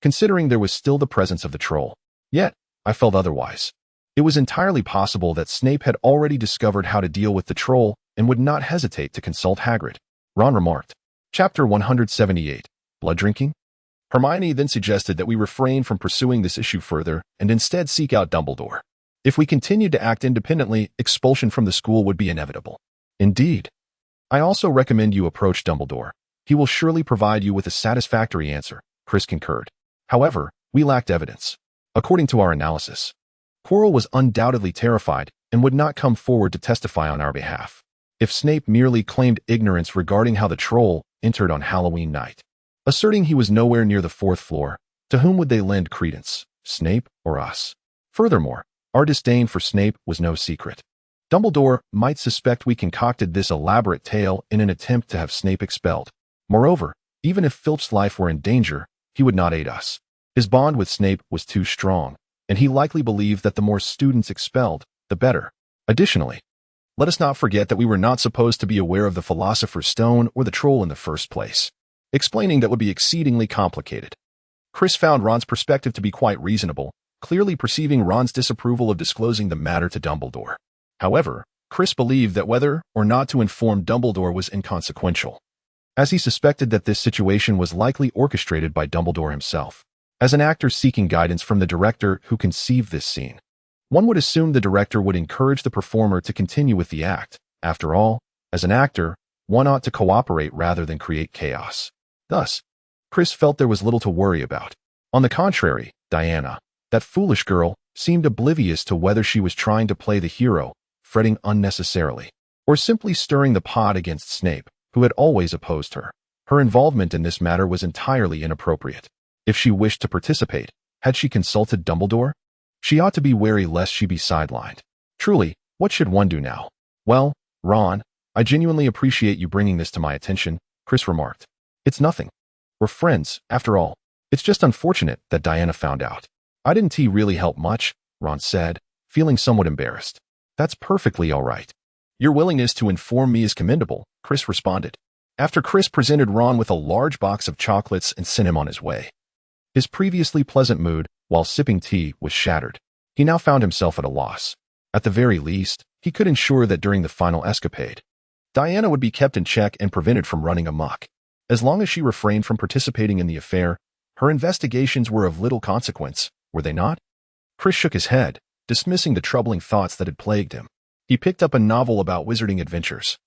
considering there was still the presence of the troll. Yet, I felt otherwise. It was entirely possible that Snape had already discovered how to deal with the troll and would not hesitate to consult Hagrid. Ron remarked. Chapter 178. Blood Drinking? Hermione then suggested that we refrain from pursuing this issue further and instead seek out Dumbledore. If we continued to act independently, expulsion from the school would be inevitable. Indeed. I also recommend you approach Dumbledore. He will surely provide you with a satisfactory answer, Chris concurred. However, we lacked evidence. According to our analysis, Quirrell was undoubtedly terrified and would not come forward to testify on our behalf. If Snape merely claimed ignorance regarding how the troll entered on Halloween night, asserting he was nowhere near the 4th floor, to whom would they lend credence, Snape or us? Furthermore, our disdain for Snape was no secret. Dumbledore might suspect we concocted this elaborate tale in an attempt to have Snape expelled. Moreover, even if Filch's life were in danger, he would not aid us. His bond with Snape was too strong, and he likely believed that the more students expelled, the better. Additionally, let us not forget that we were not supposed to be aware of the Philosopher's Stone or the troll in the first place. Explaining that would be exceedingly complicated. Chris found Ron's perspective to be quite reasonable, clearly perceiving Ron's disapproval of disclosing the matter to Dumbledore. However, Chris believed that whether or not to inform Dumbledore was inconsequential. as he suspected that this situation was likely orchestrated by Dumbledore himself. As an actor seeking guidance from the director who conceived this scene, one would assume the director would encourage the performer to continue with the act. After all, as an actor, one ought to cooperate rather than create chaos. Thus, Chris felt there was little to worry about. On the contrary, Diana, that foolish girl, seemed oblivious to whether she was trying to play the hero, fretting unnecessarily, or simply stirring the pot against Snape, who had always opposed her. Her involvement in this matter was entirely inappropriate. If she wished to participate, had she consulted Dumbledore? She ought to be wary lest she be sidelined. Truly, what should one do now? Well, Ron, I genuinely appreciate you bringing this to my attention, Chris remarked. It's nothing. We're friends, after all. It's just unfortunate that Diana found out. I didn't really help much, Ron said, feeling somewhat embarrassed. That's perfectly all right. Your willingness to inform me is commendable, Chris responded. After Chris presented Ron with a large box of chocolates and sent him on his way. His previously pleasant mood, while sipping tea, was shattered. He now found himself at a loss. At the very least, he could ensure that during the final escapade, Diana would be kept in check and prevented from running amok. As long as she refrained from participating in the affair, her investigations were of little consequence, were they not? Chris shook his head, dismissing the troubling thoughts that had plagued him. He picked up a novel about wizarding adventures,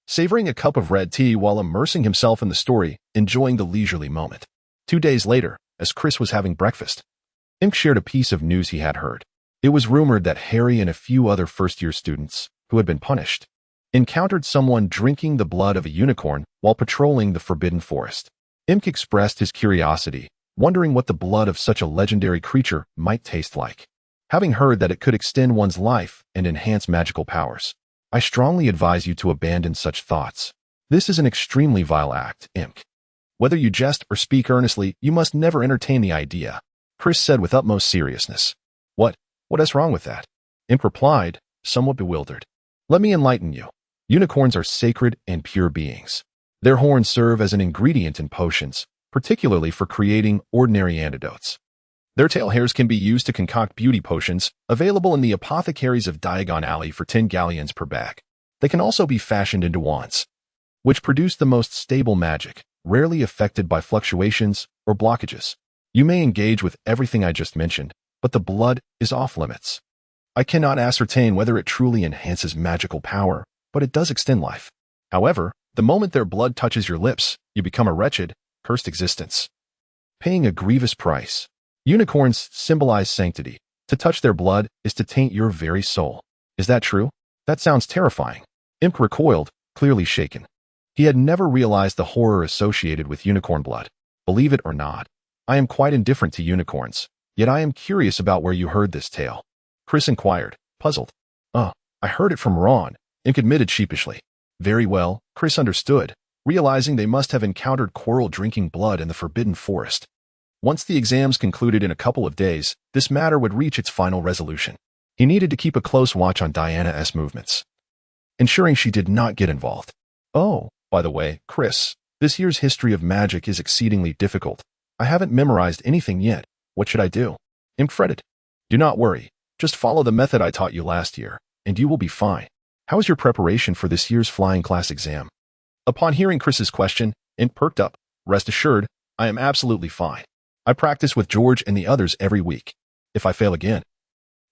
savoring a cup of red tea while immersing himself in the story, enjoying the leisurely moment. 2 days later, as Chris was having breakfast, Imk shared a piece of news he had heard. It was rumored that Harry and a few other first-year students, who had been punished, encountered someone drinking the blood of a unicorn while patrolling the Forbidden Forest. Imk expressed his curiosity, wondering what the blood of such a legendary creature might taste like. Having heard that it could extend one's life and enhance magical powers, I strongly advise you to abandon such thoughts. This is an extremely vile act, Imk. Whether you jest or speak earnestly, you must never entertain the idea, Chris said with utmost seriousness. What is wrong with that? Imk replied, somewhat bewildered. Let me enlighten you. Unicorns are sacred and pure beings. Their horns serve as an ingredient in potions, particularly for creating ordinary antidotes. Their tail hairs can be used to concoct beauty potions, available in the apothecaries of Diagon Alley for 10 galleons per bag. They can also be fashioned into wands, which produce the most stable magic, rarely affected by fluctuations or blockages. You may engage with everything I just mentioned, but the blood is off limits. I cannot ascertain whether it truly enhances magical power, but it does extend life. However, the moment their blood touches your lips, you become a wretched, cursed existence, paying a grievous price. Unicorns symbolize sanctity. To touch their blood is to taint your very soul. Is that true? That sounds terrifying. Imk recoiled, clearly shaken. He had never realized the horror associated with unicorn blood. Believe it or not, I am quite indifferent to unicorns, yet I am curious about where you heard this tale. Chris inquired, puzzled. I heard it from Ron, Imk admitted sheepishly. Very well, Chris understood, realizing they must have encountered Quirrell drinking blood in the Forbidden Forest. Once the exams concluded in a couple of days, this matter would reach its final resolution. He needed to keep a close watch on Diana's movements, ensuring she did not get involved. Oh, by the way, Chris, this year's history of magic is exceedingly difficult. I haven't memorized anything yet. What should I do? Imk fretted. Do not worry. Just follow the method I taught you last year, and you will be fine. How is your preparation for this year's flying class exam? Upon hearing Chris's question, Imk perked up. Rest assured, I am absolutely fine. I practice with George and the others every week. If I fail again,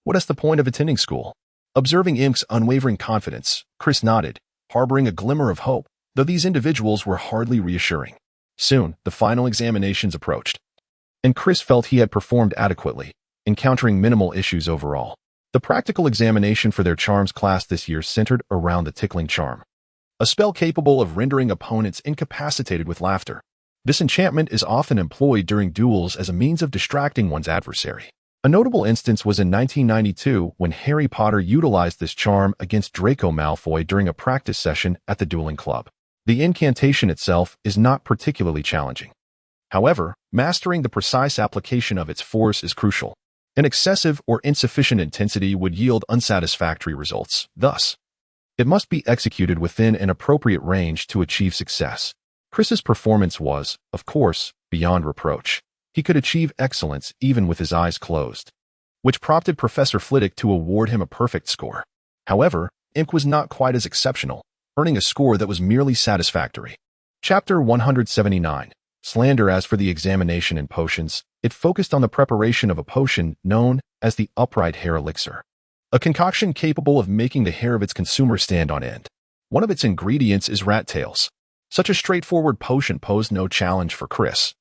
what is the point of attending school? Observing Imk's unwavering confidence, Chris nodded, harboring a glimmer of hope, though these individuals were hardly reassuring. Soon, the final examinations approached, and Chris felt he had performed adequately, encountering minimal issues overall. The practical examination for their charms class this year centered around the tickling charm, a spell capable of rendering opponents incapacitated with laughter. This enchantment is often employed during duels as a means of distracting one's adversary. A notable instance was in 1992 when Harry Potter utilized this charm against Draco Malfoy during a practice session at the dueling club. The incantation itself is not particularly challenging. However, mastering the precise application of its force is crucial. An excessive or insufficient intensity would yield unsatisfactory results. Thus, it must be executed within an appropriate range to achieve success. Chris's performance was, of course, beyond reproach. He could achieve excellence even with his eyes closed, which prompted Professor Flitwick to award him a perfect score. However, Imk was not quite as exceptional, earning a score that was merely satisfactory. Chapter 179. Slander. As for the examination in potions, it focused on the preparation of a potion known as the upright hair elixir, a concoction capable of making the hair of its consumer stand on end. One of its ingredients is rat tails. Such a straightforward potion posed no challenge for Chris,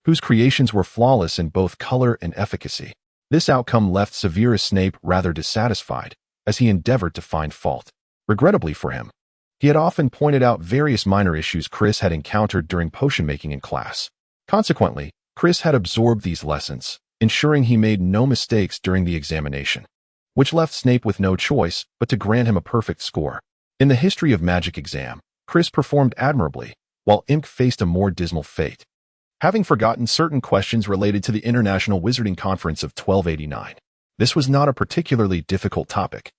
whose creations were flawless in both color and efficacy. This outcome left Severus Snape rather dissatisfied, as he endeavored to find fault. Regrettably for him, he had often pointed out various minor issues Chris had encountered during potion making in class. Consequently, Chris had absorbed these lessons, ensuring he made no mistakes during the examination, which left Snape with no choice but to grant him a perfect score. In the History of Magic exam, Chris performed admirably, while Imp faced a more dismal fate, having forgotten certain questions related to the International Wizarding Conference of 1289. This was not a particularly difficult topic,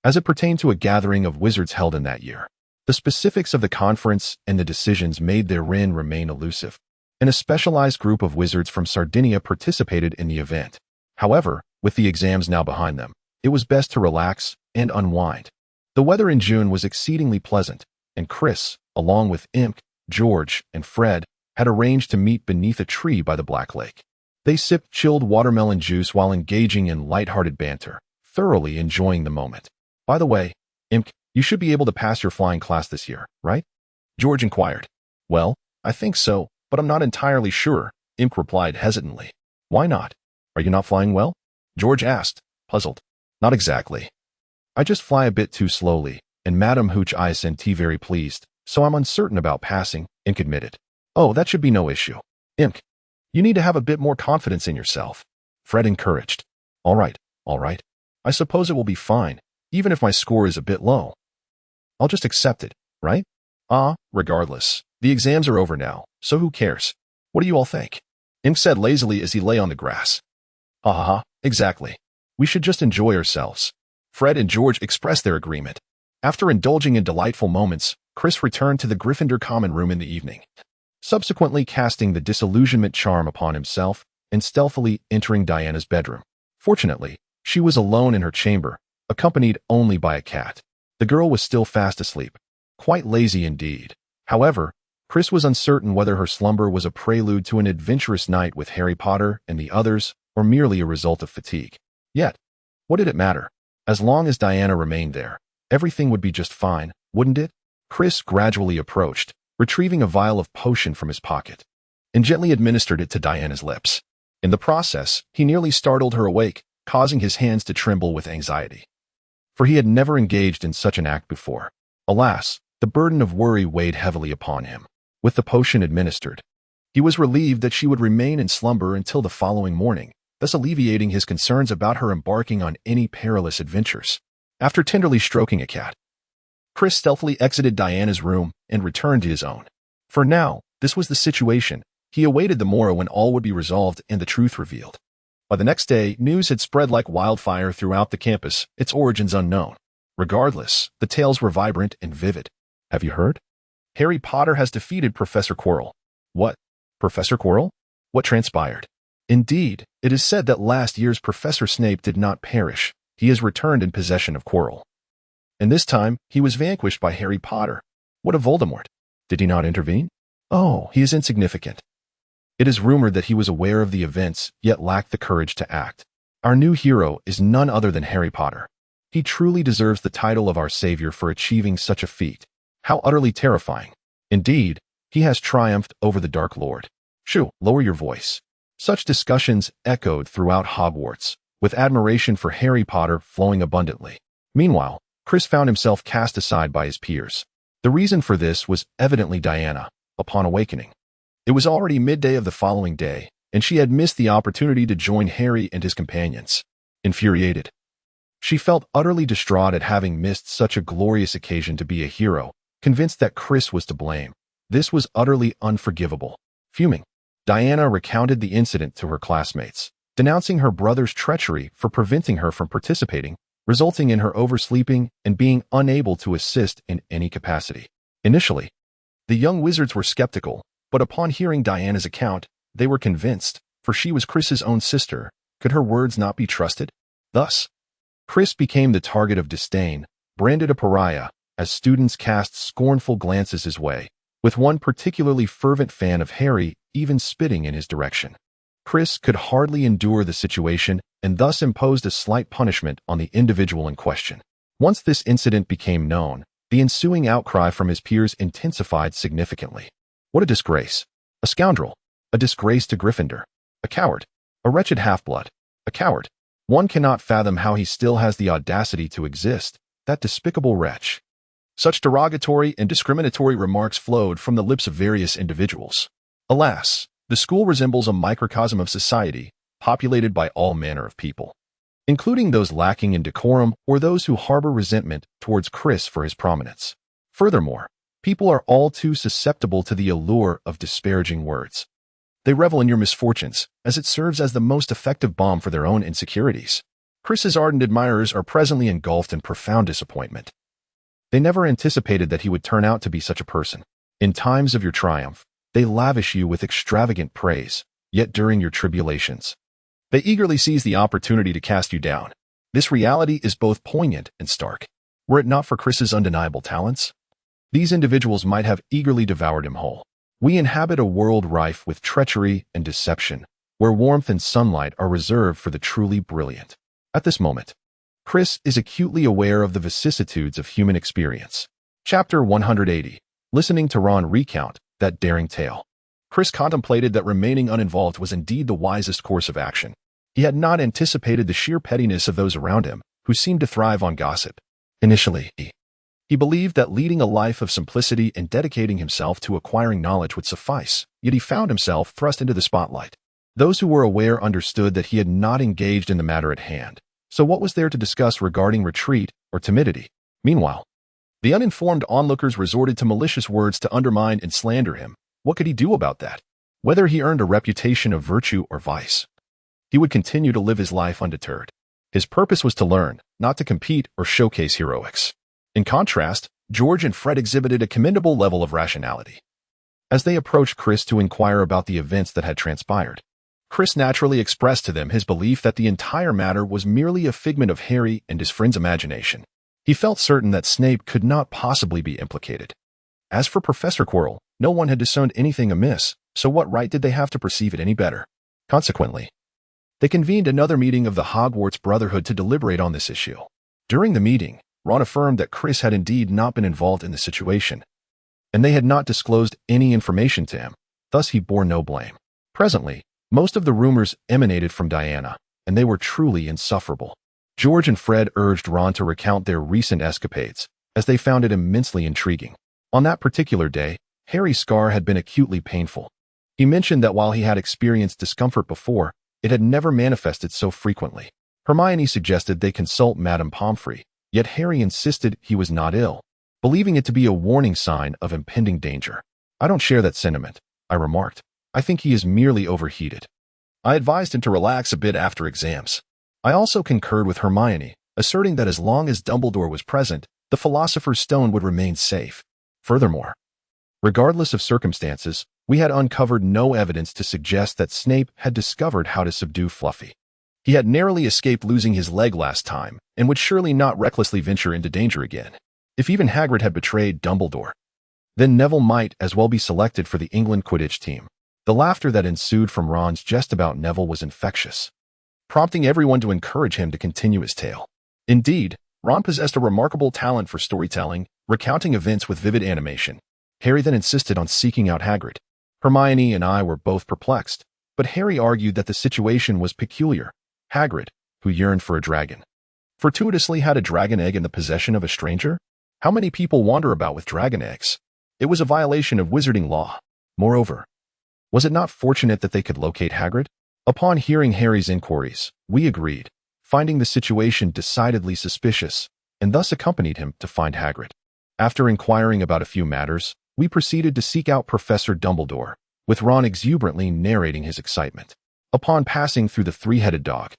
as it pertained to a gathering of wizards held in that year. The specifics of the conference and the decisions made therein remain elusive, and a specialized group of wizards from Sardinia participated in the event. However, with the exams now behind them, it was best to relax and unwind. The weather in June was exceedingly pleasant, and Chris, along with Imp, George, and Fred, had arranged to meet beneath a tree by the Black Lake. They sipped chilled watermelon juice while engaging in light-hearted banter, thoroughly enjoying the moment. By the way, Imp, you should be able to pass your flying class this year, right? George inquired. Well, I think so, but I'm not entirely sure, Imp replied hesitantly. Why not? Are you not flying well? George asked, puzzled. Not exactly. I just fly a bit too slowly, and Madame Hooch isn't very pleased, so I'm uncertain about passing, Imp admitted. Oh, that should be no issue. Imp, you need to have a bit more confidence in yourself, Fred encouraged. All right. I suppose it will be fine, even if my score is a bit low. I'll just accept it, right? Regardless, the exams are over now, so who cares? What do you all think? Imp said lazily as he lay on the grass. Exactly. We should just enjoy ourselves. Fred and George expressed their agreement. After indulging in delightful moments, Chris returned to the Gryffindor common room in the evening, subsequently casting the disillusionment charm upon himself and stealthily entering Diana's bedroom. Fortunately, she was alone in her chamber, accompanied only by a cat. The girl was still fast asleep, quite lazy indeed. However, Chris was uncertain whether her slumber was a prelude to an adventurous night with Harry Potter and the others, or merely a result of fatigue. Yet, what did it matter? As long as Diana remained there, everything would be just fine, wouldn't it? Chris gradually approached, retrieving a vial of potion from his pocket, and gently administered it to Diana's lips. In the process, he nearly startled her awake, causing his hands to tremble with anxiety, for he had never engaged in such an act before. Alas, the burden of worry weighed heavily upon him. With the potion administered, he was relieved that she would remain in slumber until the following morning, thus alleviating his concerns about her embarking on any perilous adventures. After tenderly stroking a cat, Chris stealthily exited Diana's room and returned to his own. For now, this was the situation. He awaited the morrow when all would be resolved and the truth revealed. By the next day, news had spread like wildfire throughout the campus, its origins unknown. Regardless, the tales were vibrant and vivid. Have you heard? Harry Potter has defeated Professor Quirrell. What? Professor Quirrell? What transpired? Indeed, it is said that last year's Professor Snape did not perish. He has returned in possession of Quirrell. And this time, he was vanquished by Harry Potter. What of Voldemort? Did he not intervene? Oh, he is insignificant. It is rumored that he was aware of the events, yet lacked the courage to act. Our new hero is none other than Harry Potter. He truly deserves the title of our savior for achieving such a feat. How utterly terrifying. Indeed, he has triumphed over the Dark Lord. Shoo, lower your voice. Such discussions echoed throughout Hogwarts, with admiration for Harry Potter flowing abundantly. Meanwhile, Chris found himself cast aside by his peers. The reason for this was evidently Diana, upon awakening. It was already midday of the following day, and she had missed the opportunity to join Harry and his companions. Infuriated, she felt utterly distraught at having missed such a glorious occasion to be a hero, convinced that Chris was to blame. This was utterly unforgivable. Fuming, Diana recounted the incident to her classmates, denouncing her brother's treachery for preventing her from participating, resulting in her oversleeping and being unable to assist in any capacity. Initially, the young wizards were skeptical, but upon hearing Diana's account, they were convinced, for she was Chris's own sister. Could her words not be trusted? Thus, Chris became the target of disdain, branded a pariah, as students cast scornful glances his way. with one particularly fervent fan of Harry even spitting in his direction. Chris could hardly endure the situation and thus imposed a slight punishment on the individual in question. Once this incident became known, the ensuing outcry from his peers intensified significantly. What a disgrace! A scoundrel! A disgrace to Gryffindor! A coward! A wretched half-blood! A coward! One cannot fathom how he still has the audacity to exist, that despicable wretch. Such derogatory and discriminatory remarks flowed from the lips of various individuals. Alas, the school resembles a microcosm of society, populated by all manner of people, including those lacking in decorum or those who harbor resentment towards Chris for his prominence. Furthermore, people are all too susceptible to the allure of disparaging words. They revel in your misfortunes, as it serves as the most effective balm for their own insecurities. Chris's ardent admirers are presently engulfed in profound disappointment. They never anticipated that he would turn out to be such a person. In times of your triumph, they lavish you with extravagant praise, yet during your tribulations, they eagerly seize the opportunity to cast you down. This reality is both poignant and stark. Were it not for Chris's undeniable talents, these individuals might have eagerly devoured him whole. We inhabit a world rife with treachery and deception, where warmth and sunlight are reserved for the truly brilliant. At this moment, Chris is acutely aware of the vicissitudes of human experience. Chapter 180. Listening to Ron recount that daring tale, Chris contemplated that remaining uninvolved was indeed the wisest course of action. He had not anticipated the sheer pettiness of those around him, who seemed to thrive on gossip. Initially, he believed that leading a life of simplicity and dedicating himself to acquiring knowledge would suffice, yet he found himself thrust into the spotlight. Those who were aware understood that he had not engaged in the matter at hand. So what was there to discuss regarding retreat or timidity? Meanwhile, the uninformed onlookers resorted to malicious words to undermine and slander him. What could he do about that? Whether he earned a reputation of virtue or vice, he would continue to live his life undeterred. His purpose was to learn, not to compete or showcase heroics. In contrast, George and Fred exhibited a commendable level of rationality. As they approached Chris to inquire about the events that had transpired, Chris naturally expressed to them his belief that the entire matter was merely a figment of Harry and his friend's imagination. He felt certain that Snape could not possibly be implicated. As for Professor Quirrell, no one had discerned anything amiss, so what right did they have to perceive it any better? Consequently, they convened another meeting of the Hogwarts Brotherhood to deliberate on this issue. During the meeting, Ron affirmed that Chris had indeed not been involved in the situation, and they had not disclosed any information to him, thus he bore no blame. Presently, most of the rumors emanated from Diana, and they were truly insufferable. George and Fred urged Ron to recount their recent escapades, as they found it immensely intriguing. On that particular day, Harry's scar had been acutely painful. He mentioned that while he had experienced discomfort before, it had never manifested so frequently. Hermione suggested they consult Madame Pomfrey, yet Harry insisted he was not ill, believing it to be a warning sign of impending danger. "I don't share that sentiment," I remarked. "I think he is merely overheated." I advised him to relax a bit after exams. I also concurred with Hermione, asserting that as long as Dumbledore was present, the Philosopher's Stone would remain safe. Furthermore, regardless of circumstances, we had uncovered no evidence to suggest that Snape had discovered how to subdue Fluffy. He had narrowly escaped losing his leg last time, and would surely not recklessly venture into danger again. If even Hagrid had betrayed Dumbledore, then Neville might as well be selected for the England Quidditch team. The laughter that ensued from Ron's jest about Neville was infectious, prompting everyone to encourage him to continue his tale. Indeed, Ron possessed a remarkable talent for storytelling, recounting events with vivid animation. Harry then insisted on seeking out Hagrid. Hermione and I were both perplexed, but Harry argued that the situation was peculiar. Hagrid, who yearned for a dragon, fortuitously had a dragon egg in the possession of a stranger? How many people wander about with dragon eggs? It was a violation of wizarding law. Moreover, was it not fortunate that they could locate Hagrid? Upon hearing Harry's inquiries, we agreed, finding the situation decidedly suspicious, and thus accompanied him to find Hagrid. After inquiring about a few matters, we proceeded to seek out Professor Dumbledore, with Ron exuberantly narrating his excitement. Upon passing through the three-headed dog,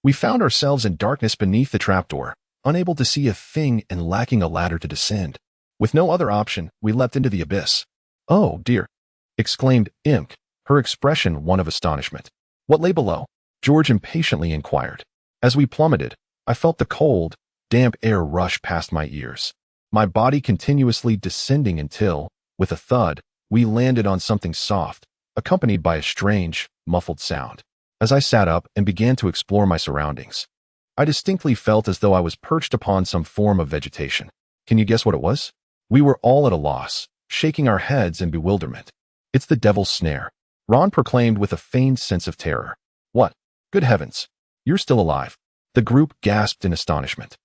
we found ourselves in darkness beneath the trapdoor, unable to see a thing and lacking a ladder to descend. With no other option, we leapt into the abyss. "Oh, dear," exclaimed Imk, her expression one of astonishment. "What lay below?" George impatiently inquired. As we plummeted, I felt the cold, damp air rush past my ears, my body continuously descending until, with a thud, we landed on something soft, accompanied by a strange, muffled sound. As I sat up and began to explore my surroundings, I distinctly felt as though I was perched upon some form of vegetation. Can you guess what it was? We were all at a loss, shaking our heads in bewilderment. "It's the devil's snare," Ron proclaimed with a feigned sense of terror. "What? Good heavens! You're still alive!" The group gasped in astonishment.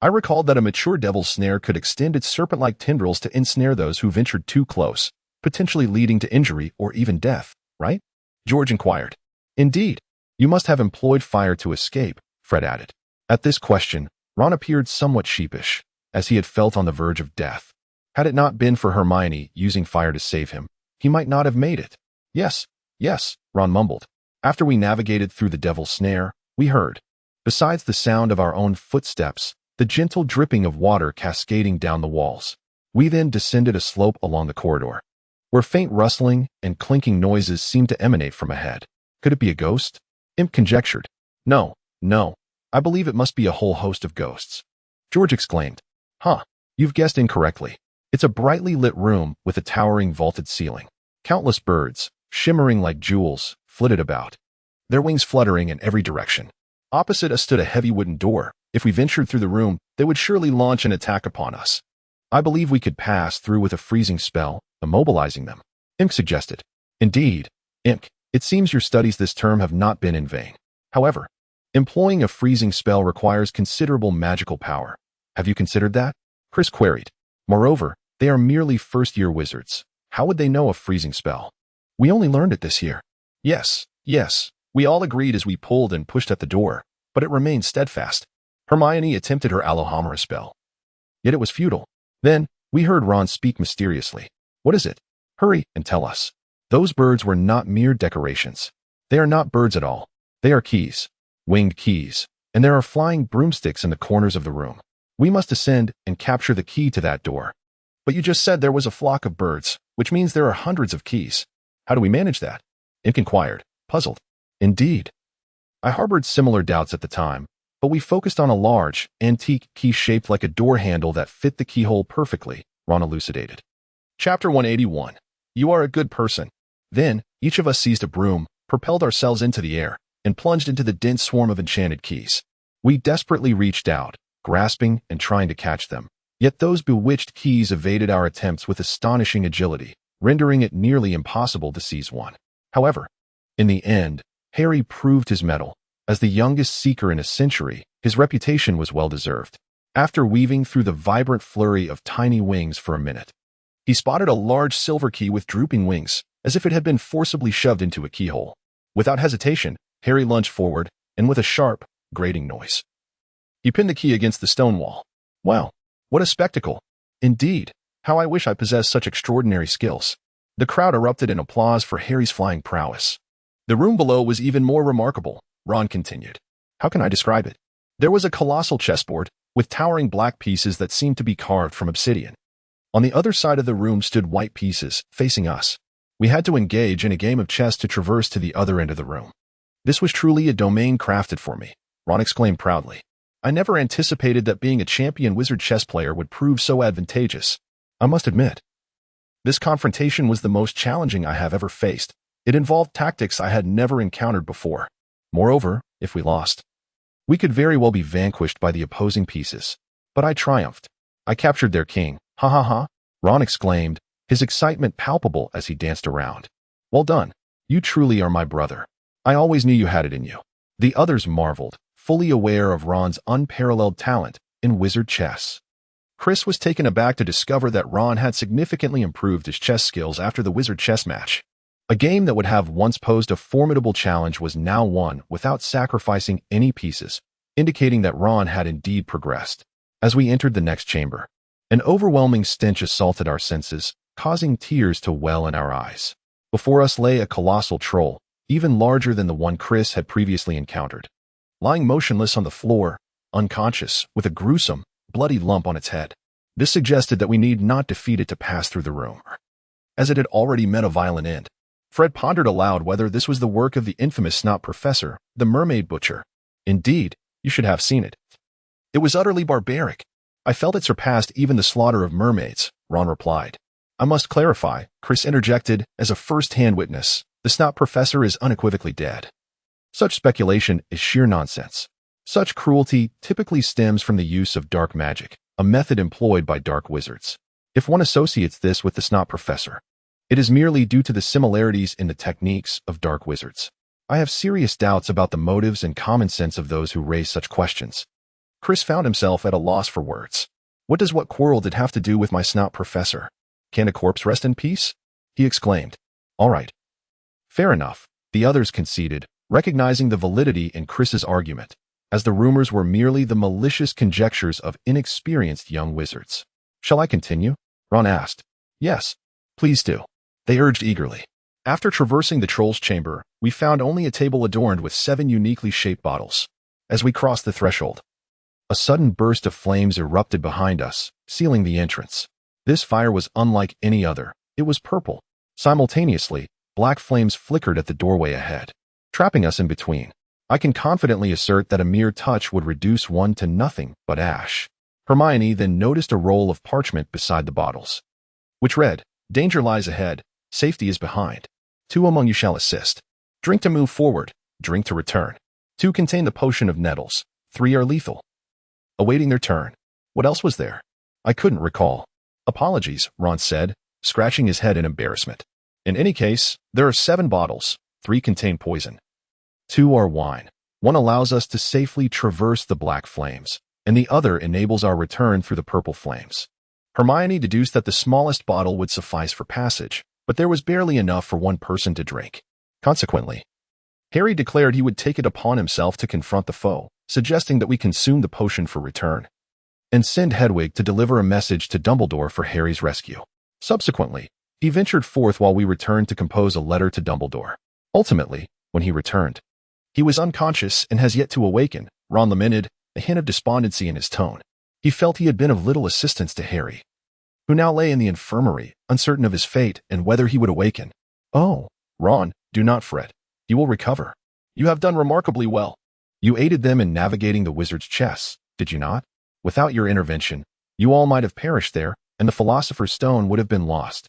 I recalled that a mature devil's snare could extend its serpent-like tendrils to ensnare those who ventured too close, potentially leading to injury or even death, right? George inquired. "Indeed. You must have employed fire to escape," Fred added. At this question, Ron appeared somewhat sheepish, as he had felt on the verge of death. Had it not been for Hermione using fire to save him, he might not have made it. Yes, Ron mumbled. After we navigated through the devil's snare, we heard, besides the sound of our own footsteps, the gentle dripping of water cascading down the walls. We then descended a slope along the corridor, where faint rustling and clinking noises seemed to emanate from ahead. Could it be a ghost? Imp conjectured. No. I believe it must be a whole host of ghosts. George exclaimed. You've guessed incorrectly. It's a brightly lit room with a towering vaulted ceiling. Countless birds, shimmering like jewels, flitted about, their wings fluttering in every direction. Opposite us stood a heavy wooden door. If we ventured through the room, they would surely launch an attack upon us. I believe we could pass through with a freezing spell, immobilizing them, Imp suggested. Indeed, Imp, it seems your studies this term have not been in vain. However, employing a freezing spell requires considerable magical power. Have you considered that? Chris queried. Moreover, they are merely first-year wizards. How would they know a freezing spell? We only learned it this year. Yes, we all agreed as we pulled and pushed at the door, but it remained steadfast. Hermione attempted her Alohomora spell, yet it was futile. Then, we heard Ron speak mysteriously. What is it? Hurry and tell us. Those birds were not mere decorations. They are not birds at all. They are keys. Winged keys. And there are flying broomsticks in the corners of the room. We must ascend and capture the key to that door. But you just said there was a flock of birds, which means there are hundreds of keys. How do we manage that? Imp inquired, puzzled. Indeed. I harbored similar doubts at the time, but we focused on a large, antique key shaped like a door handle that fit the keyhole perfectly, Ron elucidated. Chapter 181. You are a good person. Then, each of us seized a broom, propelled ourselves into the air, and plunged into the dense swarm of enchanted keys. We desperately reached out, grasping and trying to catch them. Yet those bewitched keys evaded our attempts with astonishing agility, rendering it nearly impossible to seize one. However, in the end, Harry proved his mettle. As the youngest seeker in a century, his reputation was well-deserved. After weaving through the vibrant flurry of tiny wings for a minute, he spotted a large silver key with drooping wings, as if it had been forcibly shoved into a keyhole. Without hesitation, Harry lunged forward, and with a sharp, grating noise, he pinned the key against the stone wall. Wow, what a spectacle! Indeed, how I wish I possessed such extraordinary skills. The crowd erupted in applause for Harry's flying prowess. The room below was even more remarkable, Ron continued. How can I describe it? There was a colossal chessboard, with towering black pieces that seemed to be carved from obsidian. On the other side of the room stood white pieces, facing us. We had to engage in a game of chess to traverse to the other end of the room. This was truly a domain crafted for me, Ron exclaimed proudly. I never anticipated that being a champion wizard chess player would prove so advantageous. I must admit, this confrontation was the most challenging I have ever faced. It involved tactics I had never encountered before. Moreover, if we lost, we could very well be vanquished by the opposing pieces. But I triumphed. I captured their king. Ha ha ha, Ron exclaimed, his excitement palpable as he danced around. Well done. You truly are my brother. I always knew you had it in you. The others marveled, fully aware of Ron's unparalleled talent in wizard chess. Chris was taken aback to discover that Ron had significantly improved his chess skills after the wizard chess match. A game that would have once posed a formidable challenge was now won without sacrificing any pieces, indicating that Ron had indeed progressed. As we entered the next chamber, an overwhelming stench assaulted our senses, causing tears to well in our eyes. Before us lay a colossal troll, even larger than the one Chris had previously encountered. Lying motionless on the floor, unconscious, with a gruesome, bloody lump on its head. This suggested that we need not defeat it to pass through the room, as it had already met a violent end. Fred pondered aloud whether this was the work of the infamous snot professor, the mermaid butcher. Indeed, you should have seen it. It was utterly barbaric. I felt it surpassed even the slaughter of mermaids, Ron replied. I must clarify, Chris interjected as a first-hand witness. The Snot Professor is unequivocally dead. Such speculation is sheer nonsense. Such cruelty typically stems from the use of dark magic, a method employed by dark wizards. If one associates this with the Snot Professor, it is merely due to the similarities in the techniques of dark wizards. I have serious doubts about the motives and common sense of those who raise such questions. Chris found himself at a loss for words. What does what Quirrell did have to do with my Snot Professor? Can a corpse rest in peace? He exclaimed. All right. Fair enough, the others conceded, recognizing the validity in Chris's argument, as the rumors were merely the malicious conjectures of inexperienced young wizards. Shall I continue? Ron asked. Yes, please do. They urged eagerly. After traversing the troll's chamber, we found only a table adorned with 7 uniquely shaped bottles. As we crossed the threshold, a sudden burst of flames erupted behind us, sealing the entrance. This fire was unlike any other. It was purple. Simultaneously, black flames flickered at the doorway ahead, trapping us in between. I can confidently assert that a mere touch would reduce one to nothing but ash. Hermione then noticed a roll of parchment beside the bottles, which read, Danger lies ahead, safety is behind. 2 among you shall assist. Drink to move forward, drink to return. 2 contain the potion of nettles, 3 are lethal. Awaiting their turn. What else was there? I couldn't recall. Apologies, Ron said, scratching his head in embarrassment. In any case, there are 7 bottles, 3 contain poison. 2 are wine. 1 allows us to safely traverse the black flames, and the other enables our return through the purple flames. Hermione deduced that the smallest bottle would suffice for passage, but there was barely enough for 1 person to drink. Consequently, Harry declared he would take it upon himself to confront the foe, suggesting that we consume the potion for return, and send Hedwig to deliver a message to Dumbledore for Harry's rescue. Subsequently, he ventured forth while we returned to compose a letter to Dumbledore. Ultimately, when he returned, he was unconscious and has yet to awaken, Ron lamented, a hint of despondency in his tone. He felt he had been of little assistance to Harry, who now lay in the infirmary, uncertain of his fate and whether he would awaken. Oh, Ron, do not fret. You will recover. You have done remarkably well. You aided them in navigating the wizard's chess, did you not? Without your intervention, you all might have perished there, and the Philosopher's Stone would have been lost.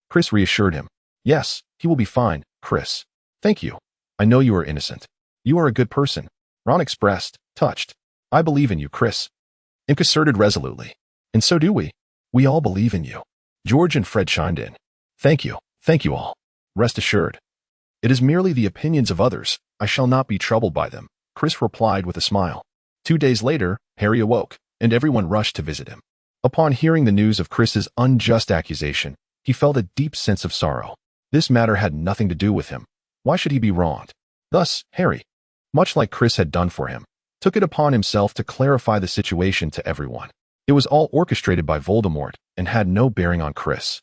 Chris reassured him. Yes, he will be fine, Chris. Thank you. I know you are innocent. You are a good person. Ron expressed, touched. I believe in you, Chris. Imp asserted resolutely. And so do we. We all believe in you. George and Fred chimed in. Thank you all. Rest assured. It is merely the opinions of others. I shall not be troubled by them, Chris replied with a smile. 2 days later, Harry awoke, and everyone rushed to visit him. Upon hearing the news of Chris's unjust accusation, he felt a deep sense of sorrow. This matter had nothing to do with him. Why should he be wronged? Thus, Harry, much like Chris had done for him, took it upon himself to clarify the situation to everyone. It was all orchestrated by Voldemort and had no bearing on Chris,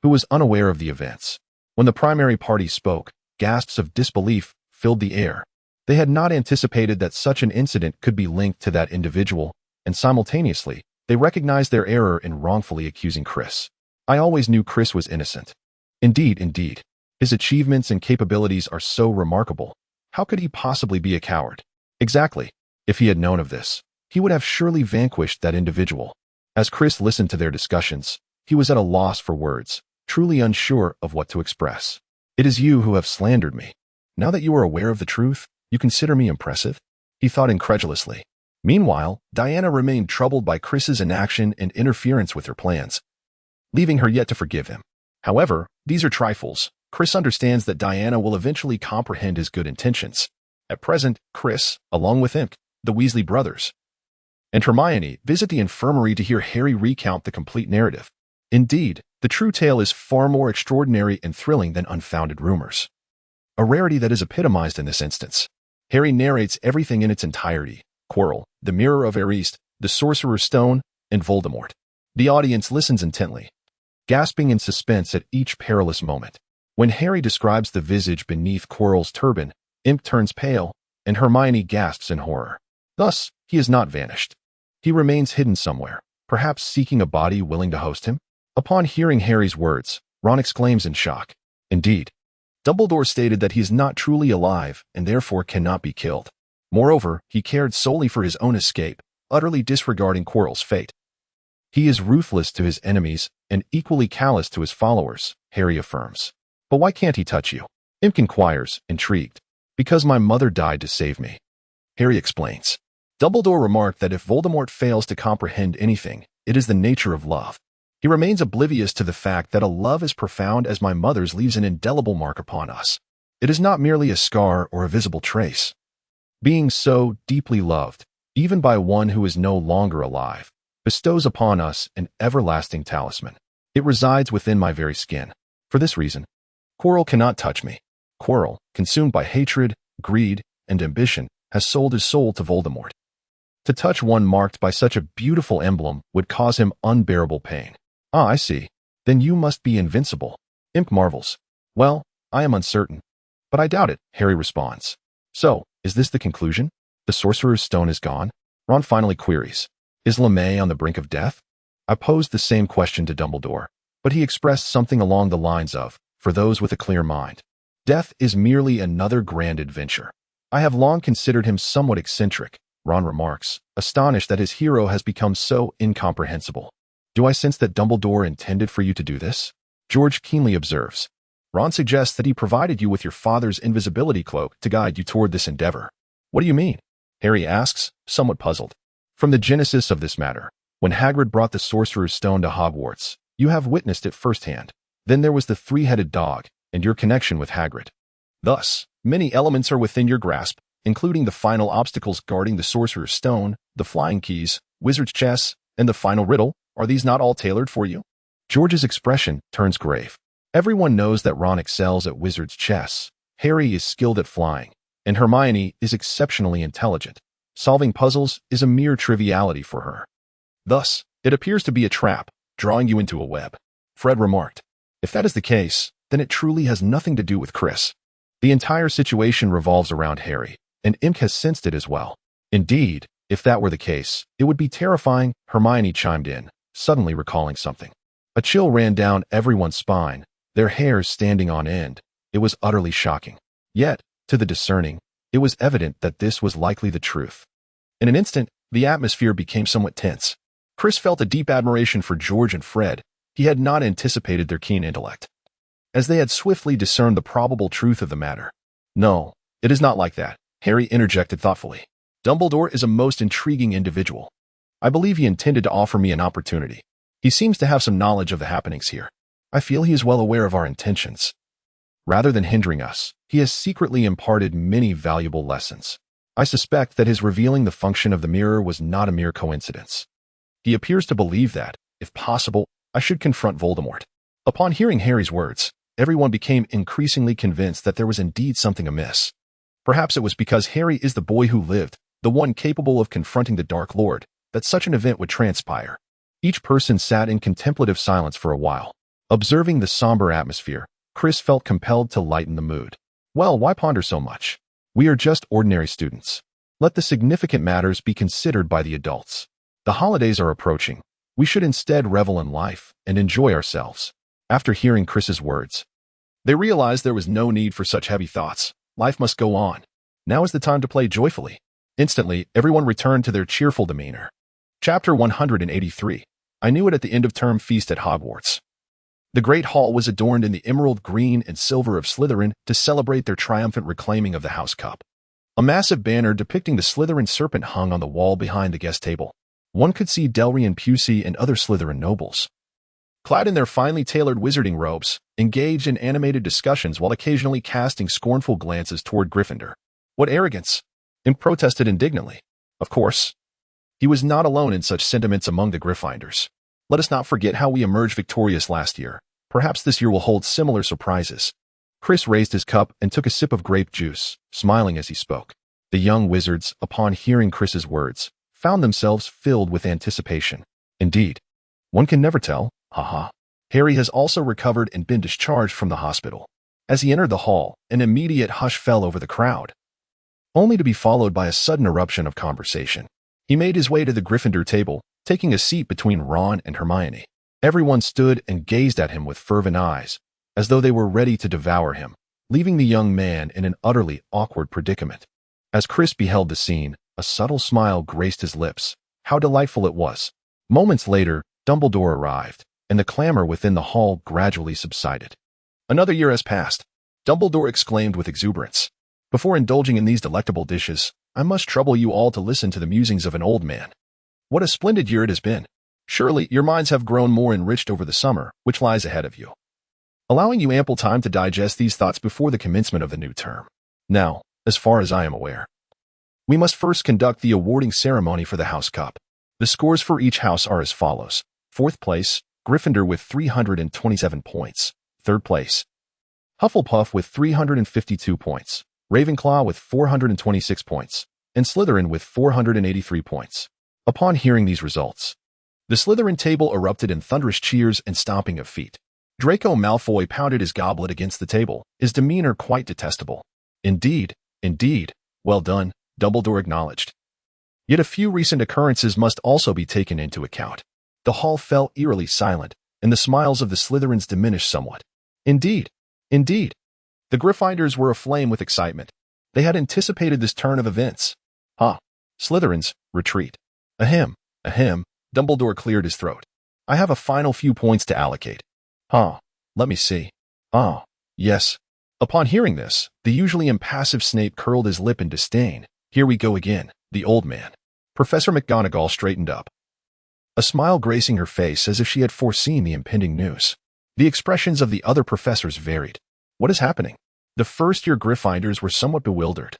who was unaware of the events. When the primary party spoke, gasps of disbelief filled the air. They had not anticipated that such an incident could be linked to that individual, and simultaneously, they recognized their error in wrongfully accusing Chris. I always knew Chris was innocent. Indeed. His achievements and capabilities are so remarkable. How could he possibly be a coward? Exactly. If he had known of this, he would have surely vanquished that individual. As Chris listened to their discussions, he was at a loss for words, truly unsure of what to express. It is you who have slandered me. Now that you are aware of the truth, you consider me impressive? He thought incredulously. Meanwhile, Diana remained troubled by Chris's inaction and interference with her plans, leaving her yet to forgive him. However, these are trifles. Chris understands that Diana will eventually comprehend his good intentions. At present, Chris, along with Imp, the Weasley brothers, and Hermione visit the infirmary to hear Harry recount the complete narrative. Indeed, the true tale is far more extraordinary and thrilling than unfounded rumors, a rarity that is epitomized in this instance. Harry narrates everything in its entirety: Quirrell, the Mirror of Erised, the Sorcerer's Stone, and Voldemort. The audience listens intently, gasping in suspense at each perilous moment. When Harry describes the visage beneath Quirrell's turban, Imp turns pale, and Hermione gasps in horror. Thus, he is not vanished. He remains hidden somewhere, perhaps seeking a body willing to host him. Upon hearing Harry's words, Ron exclaims in shock. Indeed, Dumbledore stated that he is not truly alive and therefore cannot be killed. Moreover, he cared solely for his own escape, utterly disregarding Quirrell's fate. He is ruthless to his enemies and equally callous to his followers, Harry affirms. But why can't he touch you? Imp inquires, intrigued. Because my mother died to save me, Harry explains. Dumbledore remarked that if Voldemort fails to comprehend anything, it is the nature of love. He remains oblivious to the fact that a love as profound as my mother's leaves an indelible mark upon us. It is not merely a scar or a visible trace. Being so deeply loved, even by one who is no longer alive, bestows upon us an everlasting talisman. It resides within my very skin. For this reason, Quirrell cannot touch me. Quirrell, consumed by hatred, greed, and ambition, has sold his soul to Voldemort. To touch one marked by such a beautiful emblem would cause him unbearable pain. Ah, I see. Then you must be invincible. Imp marvels. Well, I am uncertain. But I doubt it, Harry responds. So, is this the conclusion? The Sorcerer's Stone is gone? Ron finally queries. Is LeMay on the brink of death? I posed the same question to Dumbledore, but he expressed something along the lines of, for those with a clear mind. Death is merely another grand adventure. I have long considered him somewhat eccentric, Ron remarks, astonished that his hero has become so incomprehensible. Do I sense that Dumbledore intended for you to do this? George keenly observes. Ron suggests that he provided you with your father's invisibility cloak to guide you toward this endeavor. What do you mean? Harry asks, somewhat puzzled. From the genesis of this matter, when Hagrid brought the Sorcerer's Stone to Hogwarts, you have witnessed it firsthand. Then there was the three-headed dog, and your connection with Hagrid. Thus, many elements are within your grasp, including the final obstacles guarding the Sorcerer's Stone, the flying keys, wizard's chess, and the final riddle. Are these not all tailored for you? George's expression turns grave. Everyone knows that Ron excels at wizard's chess. Harry is skilled at flying, and Hermione is exceptionally intelligent. Solving puzzles is a mere triviality for her. Thus, it appears to be a trap, drawing you into a web. Fred remarked. If that is the case, then it truly has nothing to do with Chris. The entire situation revolves around Harry, and Imp has sensed it as well. Indeed, if that were the case, it would be terrifying, Hermione chimed in, suddenly recalling something. A chill ran down everyone's spine, their hairs standing on end. It was utterly shocking. Yet, to the discerning, it was evident that this was likely the truth. In an instant, the atmosphere became somewhat tense. Chris felt a deep admiration for George and Fred. He had not anticipated their keen intellect, as they had swiftly discerned the probable truth of the matter. No, it is not like that, Harry interjected thoughtfully. Dumbledore is a most intriguing individual. I believe he intended to offer me an opportunity. He seems to have some knowledge of the happenings here. I feel he is well aware of our intentions. Rather than hindering us, he has secretly imparted many valuable lessons. I suspect that his revealing the function of the mirror was not a mere coincidence. He appears to believe that, if possible, I should confront Voldemort. Upon hearing Harry's words, everyone became increasingly convinced that there was indeed something amiss. Perhaps it was because Harry is the boy who lived, the one capable of confronting the Dark Lord, that such an event would transpire. Each person sat in contemplative silence for a while. Observing the somber atmosphere, Chris felt compelled to lighten the mood. Well, why ponder so much? We are just ordinary students. Let the significant matters be considered by the adults. The holidays are approaching. We should instead revel in life and enjoy ourselves. After hearing Chris's words, they realized there was no need for such heavy thoughts. Life must go on. Now is the time to play joyfully. Instantly, everyone returned to their cheerful demeanor. Chapter 183. I knew it at the end-of-term feast at Hogwarts. The Great Hall was adorned in the emerald green and silver of Slytherin to celebrate their triumphant reclaiming of the House Cup. A massive banner depicting the Slytherin serpent hung on the wall behind the guest table. One could see Delrian Pusey and other Slytherin nobles, clad in their finely tailored wizarding robes, engaged in animated discussions while occasionally casting scornful glances toward Gryffindor. What arrogance! Imp protested indignantly. Of course, he was not alone in such sentiments among the Gryffindors. Let us not forget how we emerged victorious last year. Perhaps this year will hold similar surprises. Chris raised his cup and took a sip of grape juice, smiling as he spoke. The young wizards, upon hearing Chris's words, found themselves filled with anticipation. Indeed, one can never tell. Haha. Harry has also recovered and been discharged from the hospital. As he entered the hall, an immediate hush fell over the crowd, only to be followed by a sudden eruption of conversation. He made his way to the Gryffindor table, taking a seat between Ron and Hermione. Everyone stood and gazed at him with fervent eyes, as though they were ready to devour him, leaving the young man in an utterly awkward predicament. As Chris beheld the scene, a subtle smile graced his lips. How delightful it was. Moments later, Dumbledore arrived, and the clamor within the hall gradually subsided. Another year has passed, Dumbledore exclaimed with exuberance. Before indulging in these delectable dishes, I must trouble you all to listen to the musings of an old man. What a splendid year it has been. Surely your minds have grown more enriched over the summer, which lies ahead of you, allowing you ample time to digest these thoughts before the commencement of the new term. Now, as far as I am aware, we must first conduct the awarding ceremony for the House Cup. The scores for each house are as follows. 4th place, Gryffindor with 327 points. 3rd place, Hufflepuff with 352 points. Ravenclaw with 426 points. And Slytherin with 483 points. Upon hearing these results, the Slytherin table erupted in thunderous cheers and stomping of feet. Draco Malfoy pounded his goblet against the table, his demeanor quite detestable. Indeed, well done, Dumbledore acknowledged. Yet a few recent occurrences must also be taken into account. The hall fell eerily silent, and the smiles of the Slytherins diminished somewhat. Indeed. The Gryffindors were aflame with excitement. They had anticipated this turn of events. Slytherins, retreat. Ahem. Dumbledore cleared his throat. I have a final few points to allocate. Let me see. Yes. Upon hearing this, the usually impassive Snape curled his lip in disdain. Here we go again, the old man. Professor McGonagall straightened up, a smile gracing her face as if she had foreseen the impending news. The expressions of the other professors varied. What is happening? The first-year Gryffindors were somewhat bewildered,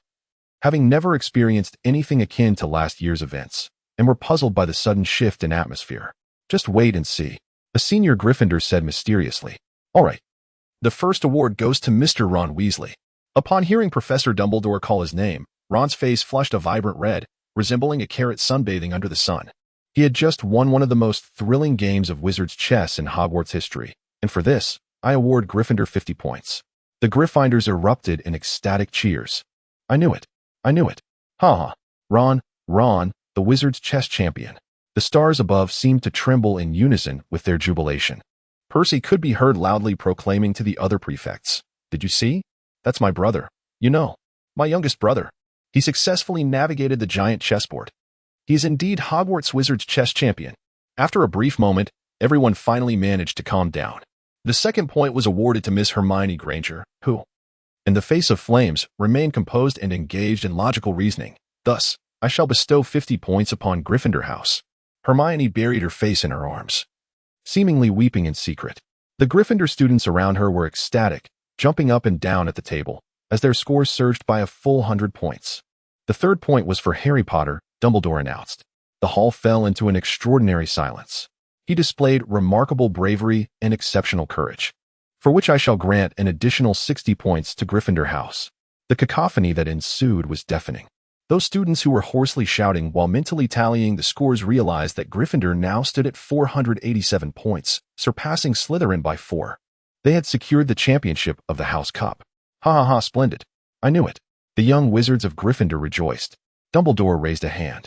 having never experienced anything akin to last year's events, and were puzzled by the sudden shift in atmosphere. Just wait and see, a senior Gryffindor said mysteriously. All right. The first award goes to Mr. Ron Weasley. Upon hearing Professor Dumbledore call his name, Ron's face flushed a vibrant red, resembling a carrot sunbathing under the sun. He had just won one of the most thrilling games of Wizard's chess in Hogwarts history, and for this, I award Gryffindor 50 points. The Gryffindors erupted in ecstatic cheers. I knew it. Ron, the Wizard's chess champion. The stars above seemed to tremble in unison with their jubilation. Percy could be heard loudly proclaiming to the other prefects. Did you see? That's my brother. My youngest brother. He successfully navigated the giant chessboard. He is indeed Hogwarts Wizard's chess champion. After a brief moment, everyone finally managed to calm down. The second point was awarded to Miss Hermione Granger, who, in the face of flames, remained composed and engaged in logical reasoning. Thus, I shall bestow 50 points upon Gryffindor House. Hermione buried her face in her arms, seemingly weeping in secret. The Gryffindor students around her were ecstatic, jumping up and down at the table, as their scores surged by a full 100 points. The third point was for Harry Potter, Dumbledore announced. The hall fell into an extraordinary silence. He displayed remarkable bravery and exceptional courage, for which I shall grant an additional 60 points to Gryffindor House. The cacophony that ensued was deafening. Those students who were hoarsely shouting while mentally tallying the scores realized that Gryffindor now stood at 487 points, surpassing Slytherin by 4. They had secured the championship of the House Cup. Splendid. I knew it. The young wizards of Gryffindor rejoiced. Dumbledore raised a hand,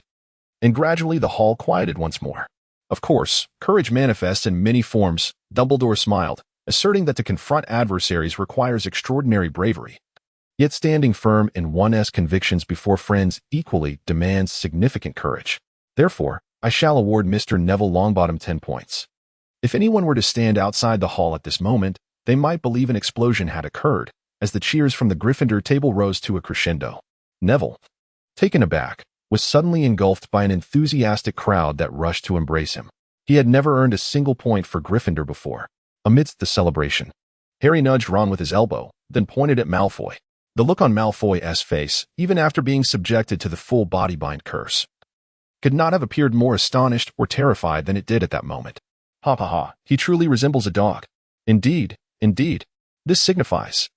and gradually the hall quieted once more. Of course, courage manifests in many forms. Dumbledore smiled, asserting that to confront adversaries requires extraordinary bravery. Yet standing firm in one's convictions before friends equally demands significant courage. Therefore, I shall award Mr. Neville Longbottom 10 points. If anyone were to stand outside the hall at this moment, they might believe an explosion had occurred, as the cheers from the Gryffindor table rose to a crescendo. Neville, taken aback, was suddenly engulfed by an enthusiastic crowd that rushed to embrace him. He had never earned a single point for Gryffindor before. Amidst the celebration, Harry nudged Ron with his elbow, then pointed at Malfoy. The look on Malfoy's face, even after being subjected to the full body-bind curse, could not have appeared more astonished or terrified than it did at that moment. He truly resembles a dog. Indeed. This signifies.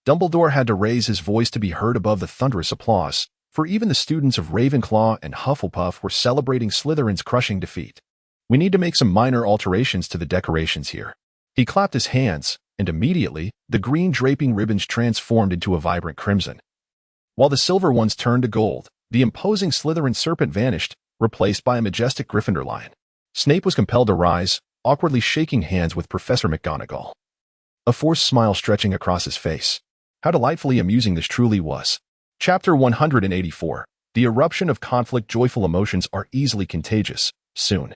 Dumbledore had to raise his voice to be heard above the thunderous applause, for even the students of Ravenclaw and Hufflepuff were celebrating Slytherin's crushing defeat. We need to make some minor alterations to the decorations here. He clapped his hands, and immediately, the green draping ribbons transformed into a vibrant crimson. While the silver ones turned to gold, the imposing Slytherin serpent vanished, replaced by a majestic Gryffindor lion. Snape was compelled to rise, awkwardly shaking hands with Professor McGonagall, a forced smile stretching across his face. How delightfully amusing this truly was. Chapter 184. The eruption of conflict. Joyful emotions are easily contagious. Soon,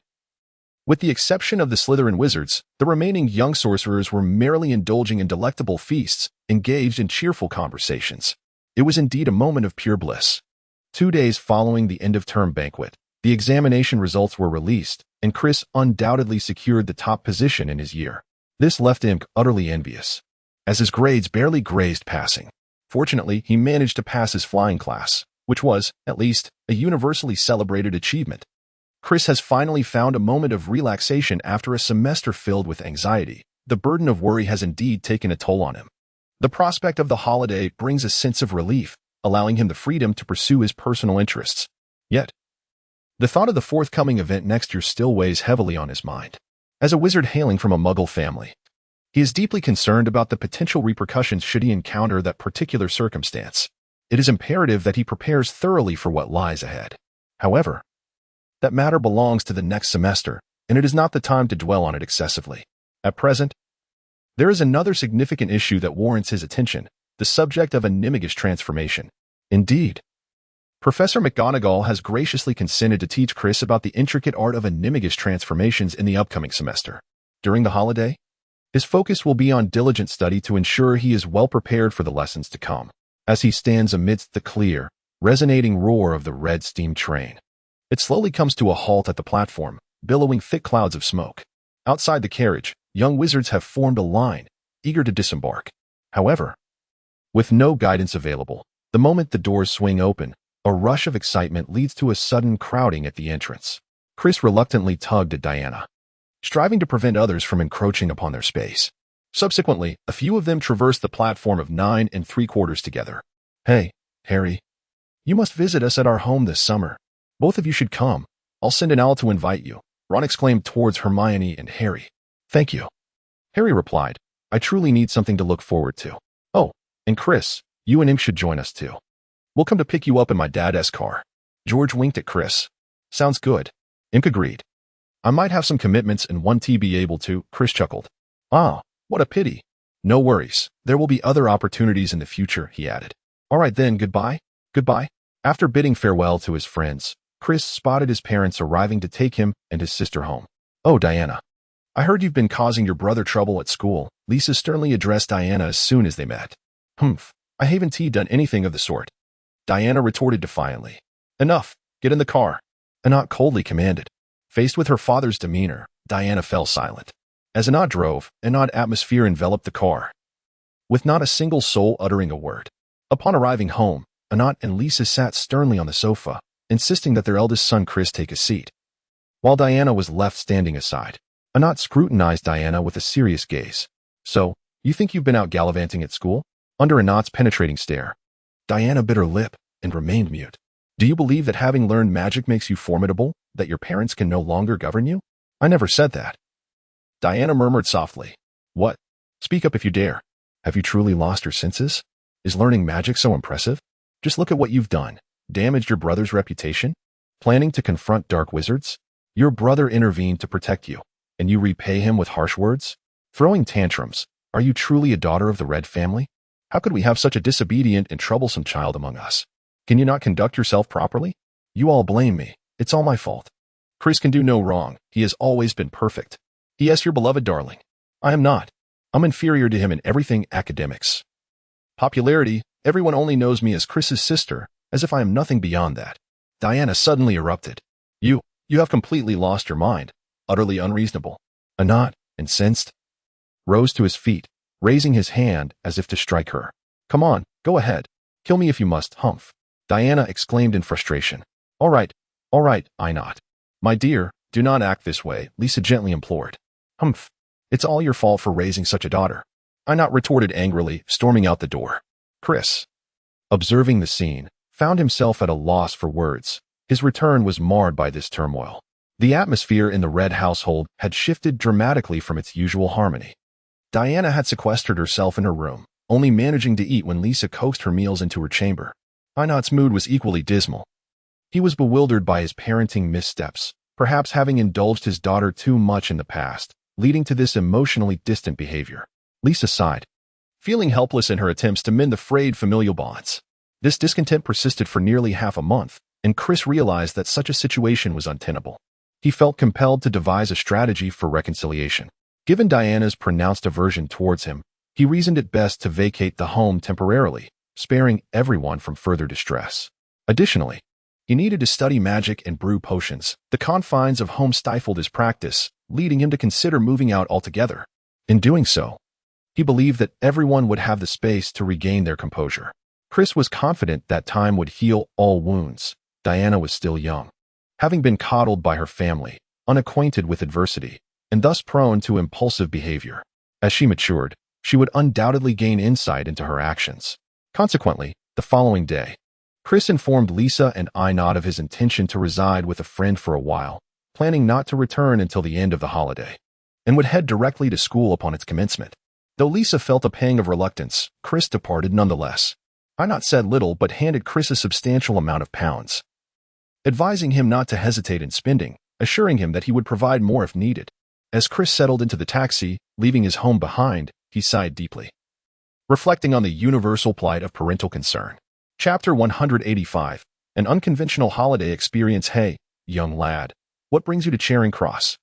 With the exception of the Slytherin wizards, the remaining young sorcerers were merely indulging in delectable feasts, engaged in cheerful conversations. It was indeed a moment of pure bliss. 2 days following the end-of-term banquet, the examination results were released, and Chris undoubtedly secured the top position in his year. This left him utterly envious, as his grades barely grazed passing. Fortunately, he managed to pass his flying class, which was, at least, a universally celebrated achievement. Chris has finally found a moment of relaxation after a semester filled with anxiety. The burden of worry has indeed taken a toll on him. The prospect of the holiday brings a sense of relief, allowing him the freedom to pursue his personal interests. Yet, the thought of the forthcoming event next year still weighs heavily on his mind. As a wizard hailing from a Muggle family, he is deeply concerned about the potential repercussions should he encounter that particular circumstance. It is imperative that he prepares thoroughly for what lies ahead. However, that matter belongs to the next semester, and it is not the time to dwell on it excessively. At present, there is another significant issue that warrants his attention, the subject of animagus transformation. Indeed, Professor McGonagall has graciously consented to teach Chris about the intricate art of animagus transformations in the upcoming semester. During the holiday, his focus will be on diligent study to ensure he is well prepared for the lessons to come, as he stands amidst the clear, resonating roar of the red steam train. It slowly comes to a halt at the platform, billowing thick clouds of smoke. Outside the carriage, young wizards have formed a line, eager to disembark. However, with no guidance available, the moment the doors swing open, a rush of excitement leads to a sudden crowding at the entrance. Chris reluctantly tugged at Diana, striving to prevent others from encroaching upon their space. Subsequently, a few of them traverse the platform of 9 3/4 together. "Hey, Harry, you must visit us at our home this summer. Both of you should come. I'll send an owl to invite you," Ron exclaimed towards Hermione and Harry. "Thank you," Harry replied. "I truly need something to look forward to. Oh, and Chris, you and him should join us too. We'll come to pick you up in my dad's car." George winked at Chris. "Sounds good." Imp agreed. "I might have some commitments and won't be able to," Chris chuckled. "Ah, what a pity." "No worries. There will be other opportunities in the future," he added. "All right then, goodbye." "Goodbye." After bidding farewell to his friends, Chris spotted his parents arriving to take him and his sister home. "Oh, Diana, I heard you've been causing your brother trouble at school," Lisa sternly addressed Diana as soon as they met. "Humph, I haven't done anything of the sort," Diana retorted defiantly. "Enough, get in the car," Anat coldly commanded. Faced with her father's demeanor, Diana fell silent. As Anat drove, an odd atmosphere enveloped the car, with not a single soul uttering a word. Upon arriving home, Anat and Lisa sat sternly on the sofa, insisting that their eldest son Chris take a seat, while Diana was left standing aside. Anat scrutinized Diana with a serious gaze. "So, you think you've been out gallivanting at school?" Under Anat's penetrating stare, Diana bit her lip and remained mute. "Do you believe that having learned magic makes you formidable, that your parents can no longer govern you?" "I never said that," Diana murmured softly. "What? Speak up if you dare. Have you truly lost your senses? Is learning magic so impressive? Just look at what you've done. Damaged your brother's reputation? Planning to confront dark wizards? Your brother intervened to protect you, and you repay him with harsh words? Throwing tantrums. Are you truly a daughter of the Red family? How could we have such a disobedient and troublesome child among us? Can you not conduct yourself properly? You all blame me. It's all my fault. Chris can do no wrong. He has always been perfect. He is your beloved darling. I am not. I'm inferior to him in everything academics. Popularity, everyone only knows me as Chris's sister, as if I am nothing beyond that." Diana suddenly erupted. You have completely lost your mind. Utterly unreasonable." Anat, incensed, rose to his feet, raising his hand as if to strike her. "Come on, go ahead. Kill me if you must, humph," Diana exclaimed in frustration. All right, Anat. My dear, do not act this way," Lisa gently implored. "Humph. It's all your fault for raising such a daughter," Anat retorted angrily, storming out the door. Chris, observing the scene, found himself at a loss for words. His return was marred by this turmoil. The atmosphere in the Red household had shifted dramatically from its usual harmony. Diana had sequestered herself in her room, only managing to eat when Lisa coaxed her meals into her chamber. Anat's mood was equally dismal. He was bewildered by his parenting missteps, perhaps having indulged his daughter too much in the past, leading to this emotionally distant behavior. Lisa sighed, feeling helpless in her attempts to mend the frayed familial bonds. This discontent persisted for nearly half a month, and Chris realized that such a situation was untenable. he felt compelled to devise a strategy for reconciliation. Given Diana's pronounced aversion towards him, he reasoned it best to vacate the home temporarily, sparing everyone from further distress. Additionally, he needed to study magic and brew potions. The confines of home stifled his practice, leading him to consider moving out altogether. In doing so, he believed that everyone would have the space to regain their composure. Chris was confident that time would heal all wounds. Diana was still young, having been coddled by her family, unacquainted with adversity, and thus prone to impulsive behavior. As she matured, she would undoubtedly gain insight into her actions. Consequently, the following day, Chris informed Lisa and Einot of his intention to reside with a friend for a while, planning not to return until the end of the holiday, and would head directly to school upon its commencement. Though Lisa felt a pang of reluctance, Chris departed nonetheless. Einot said little but handed Chris a substantial amount of pounds, advising him not to hesitate in spending, assuring him that he would provide more if needed. As Chris settled into the taxi, leaving his home behind, he sighed deeply, reflecting on the universal plight of parental concern. Chapter 185, An Unconventional Holiday Experience. Hey, young lad, what brings you to Charing Cross?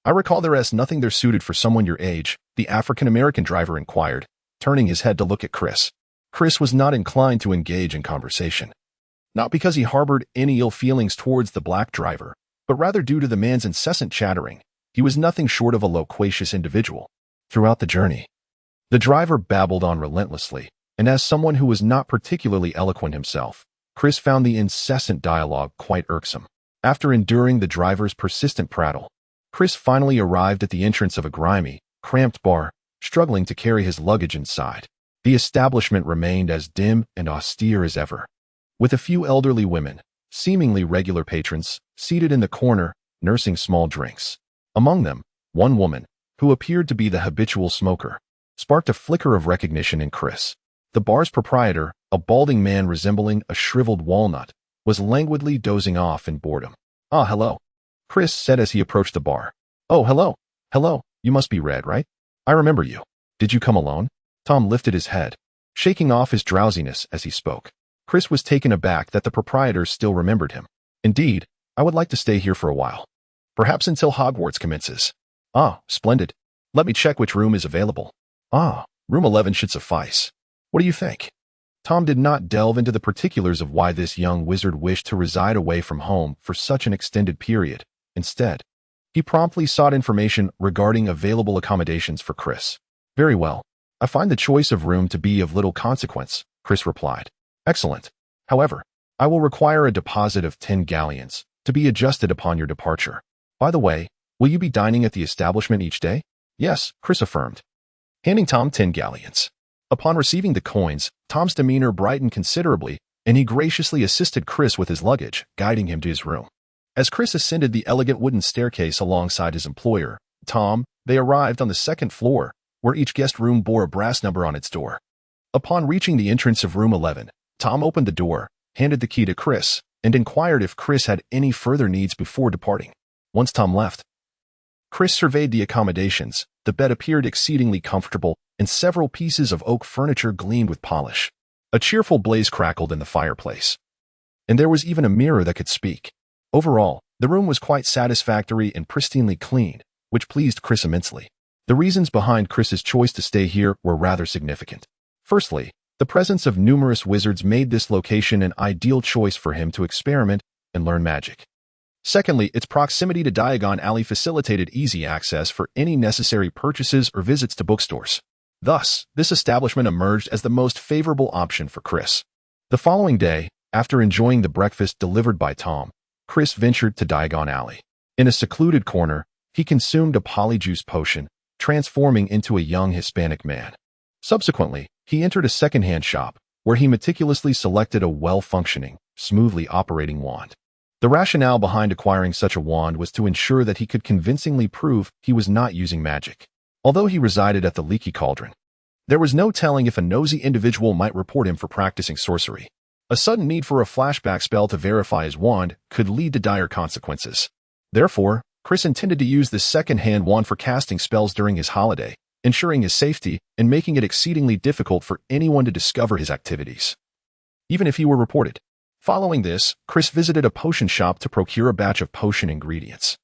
I recall there's nothing there suited for someone your age, the African-American driver inquired, turning his head to look at Chris. Chris was not inclined to engage in conversation. Not because he harbored any ill feelings towards the black driver, but rather due to the man's incessant chattering. He was nothing short of a loquacious individual. Throughout the journey, the driver babbled on relentlessly, and as someone who was not particularly eloquent himself, Chris found the incessant dialogue quite irksome. After enduring the driver's persistent prattle, Chris finally arrived at the entrance of a grimy, cramped bar, struggling to carry his luggage inside. The establishment remained as dim and austere as ever, with a few elderly women, seemingly regular patrons, seated in the corner, nursing small drinks. Among them, one woman, who appeared to be the habitual smoker, sparked a flicker of recognition in Chris. The bar's proprietor, a balding man resembling a shriveled walnut, was languidly dozing off in boredom. "Ah, hello," Chris said as he approached the bar. "Oh, hello. Hello, you must be Red, right? I remember you. Did you come alone?" Tom lifted his head, shaking off his drowsiness as he spoke. Chris was taken aback that the proprietor still remembered him. "Indeed, I would like to stay here for a while. Perhaps until Hogwarts commences." "Ah, splendid. Let me check which room is available." "Ah, room 11 should suffice. What do you think?" Tom did not delve into the particulars of why this young wizard wished to reside away from home for such an extended period. Instead, he promptly sought information regarding available accommodations for Chris. "Very well. I find the choice of room to be of little consequence," Chris replied. "Excellent. However, I will require a deposit of 10 galleons to be adjusted upon your departure. By the way, will you be dining at the establishment each day?" "Yes," Chris affirmed, handing Tom 10 galleons. Upon receiving the coins, Tom's demeanor brightened considerably, and he graciously assisted Chris with his luggage, guiding him to his room. As Chris ascended the elegant wooden staircase alongside his employer, Tom, they arrived on the second floor, where each guest room bore a brass number on its door. Upon reaching the entrance of room 11, Tom opened the door, handed the key to Chris, and inquired if Chris had any further needs before departing. Once Tom left, Chris surveyed the accommodations. The bed appeared exceedingly comfortable, and several pieces of oak furniture gleamed with polish. A cheerful blaze crackled in the fireplace, and there was even a mirror that could speak. Overall, the room was quite satisfactory and pristinely clean, which pleased Chris immensely. The reasons behind Chris's choice to stay here were rather significant. Firstly, the presence of numerous wizards made this location an ideal choice for him to experiment and learn magic. Secondly, its proximity to Diagon Alley facilitated easy access for any necessary purchases or visits to bookstores. Thus, this establishment emerged as the most favorable option for Chris. The following day, after enjoying the breakfast delivered by Tom, Chris ventured to Diagon Alley. In a secluded corner, he consumed a polyjuice potion, transforming into a young Hispanic man. Subsequently, he entered a second-hand shop, where he meticulously selected a well-functioning, smoothly operating wand. The rationale behind acquiring such a wand was to ensure that he could convincingly prove he was not using magic. Although he resided at the Leaky Cauldron, there was no telling if a nosy individual might report him for practicing sorcery. A sudden need for a flashback spell to verify his wand could lead to dire consequences. Therefore, Chris intended to use this second-hand wand for casting spells during his holiday, ensuring his safety and making it exceedingly difficult for anyone to discover his activities, even if he were reported. Following this, Chris visited a potion shop to procure a batch of potion ingredients.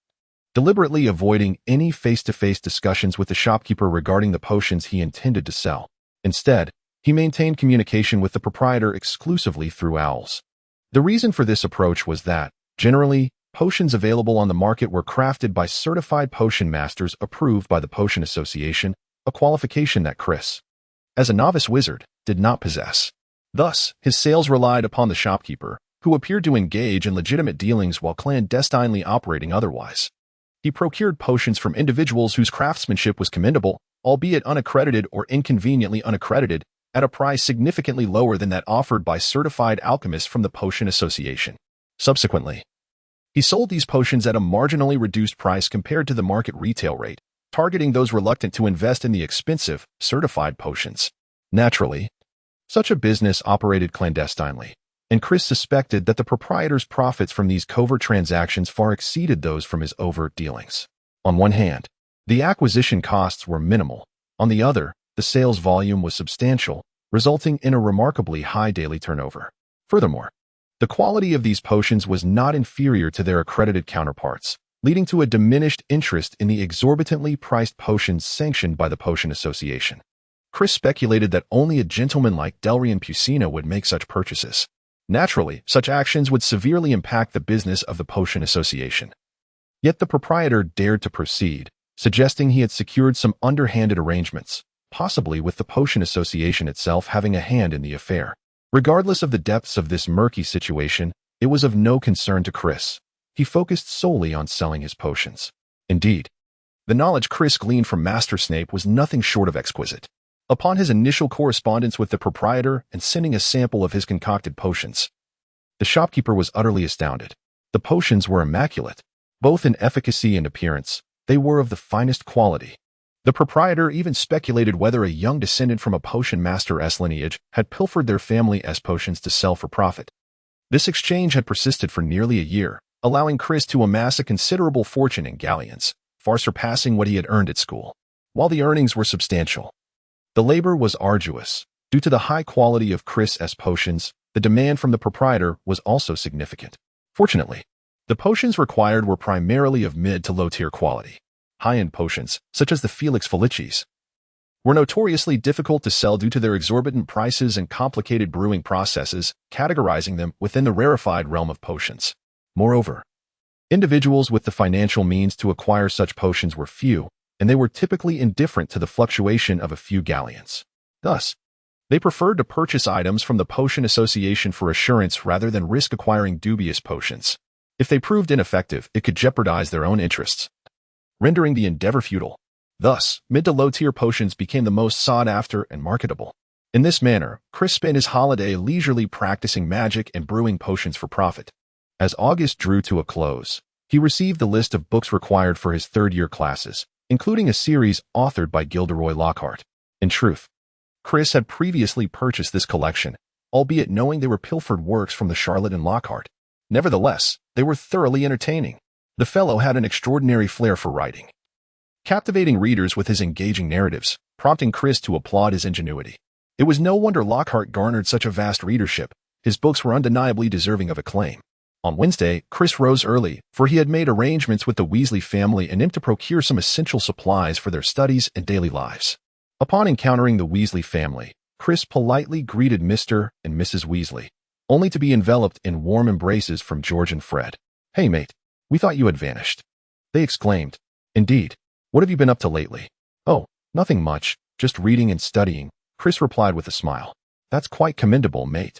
deliberately avoiding any face-to-face discussions with the shopkeeper regarding the potions he intended to sell. Instead, he maintained communication with the proprietor exclusively through owls. The reason for this approach was that, generally, potions available on the market were crafted by certified potion masters approved by the Potion Association, a qualification that Chris, as a novice wizard, did not possess. Thus, his sales relied upon the shopkeeper, who appeared to engage in legitimate dealings while clandestinely operating otherwise. He procured potions from individuals whose craftsmanship was commendable, albeit unaccredited or inconveniently unaccredited, at a price significantly lower than that offered by certified alchemists from the Potion Association. Subsequently, he sold these potions at a marginally reduced price compared to the market retail rate, targeting those reluctant to invest in the expensive, certified potions. Naturally, such a business operated clandestinely, and Chris suspected that the proprietor's profits from these covert transactions far exceeded those from his overt dealings. On one hand, the acquisition costs were minimal. On the other, the sales volume was substantial, resulting in a remarkably high daily turnover. Furthermore, the quality of these potions was not inferior to their accredited counterparts, leading to a diminished interest in the exorbitantly priced potions sanctioned by the Potion Association. Chris speculated that only a gentleman like Delrian Pusina would make such purchases. Naturally, such actions would severely impact the business of the Potion Association. Yet the proprietor dared to proceed, suggesting he had secured some underhanded arrangements, possibly with the Potion Association itself having a hand in the affair. Regardless of the depths of this murky situation, it was of no concern to Chris. He focused solely on selling his potions. Indeed, the knowledge Chris gleaned from Master Snape was nothing short of exquisite. Upon his initial correspondence with the proprietor and sending a sample of his concocted potions, the shopkeeper was utterly astounded. The potions were immaculate. Both in efficacy and appearance, they were of the finest quality. The proprietor even speculated whether a young descendant from a potion master-s lineage had pilfered their family-s potions to sell for profit. This exchange had persisted for nearly a year, allowing Chris to amass a considerable fortune in galleons, far surpassing what he had earned at school. While the earnings were substantial, the labor was arduous. Due to the high quality of Chris's potions, the demand from the proprietor was also significant. Fortunately, the potions required were primarily of mid to low-tier quality. High-end potions, such as the Felix Felicis, were notoriously difficult to sell due to their exorbitant prices and complicated brewing processes, categorizing them within the rarefied realm of potions. Moreover, individuals with the financial means to acquire such potions were few, and they were typically indifferent to the fluctuation of a few galleons. Thus, they preferred to purchase items from the Potion Association for assurance rather than risk acquiring dubious potions. If they proved ineffective, it could jeopardize their own interests, rendering the endeavor futile. Thus, mid to low-tier potions became the most sought-after and marketable. In this manner, Chris spent his holiday leisurely practicing magic and brewing potions for profit. As August drew to a close, he received the list of books required for his third-year classes, including a series authored by Gilderoy Lockhart. In truth, Chris had previously purchased this collection, albeit knowing they were pilfered works from the Charlotte and Lockhart. Nevertheless, they were thoroughly entertaining. The fellow had an extraordinary flair for writing, captivating readers with his engaging narratives, prompting Chris to applaud his ingenuity. It was no wonder Lockhart garnered such a vast readership. His books were undeniably deserving of acclaim. On Wednesday, Chris rose early, for he had made arrangements with the Weasley family and him to procure some essential supplies for their studies and daily lives. Upon encountering the Weasley family, Chris politely greeted Mr. and Mrs. Weasley, only to be enveloped in warm embraces from George and Fred. "Hey, mate, we thought you had vanished," they exclaimed. "Indeed. What have you been up to lately?" "Oh, nothing much, just reading and studying," Chris replied with a smile. "That's quite commendable, mate.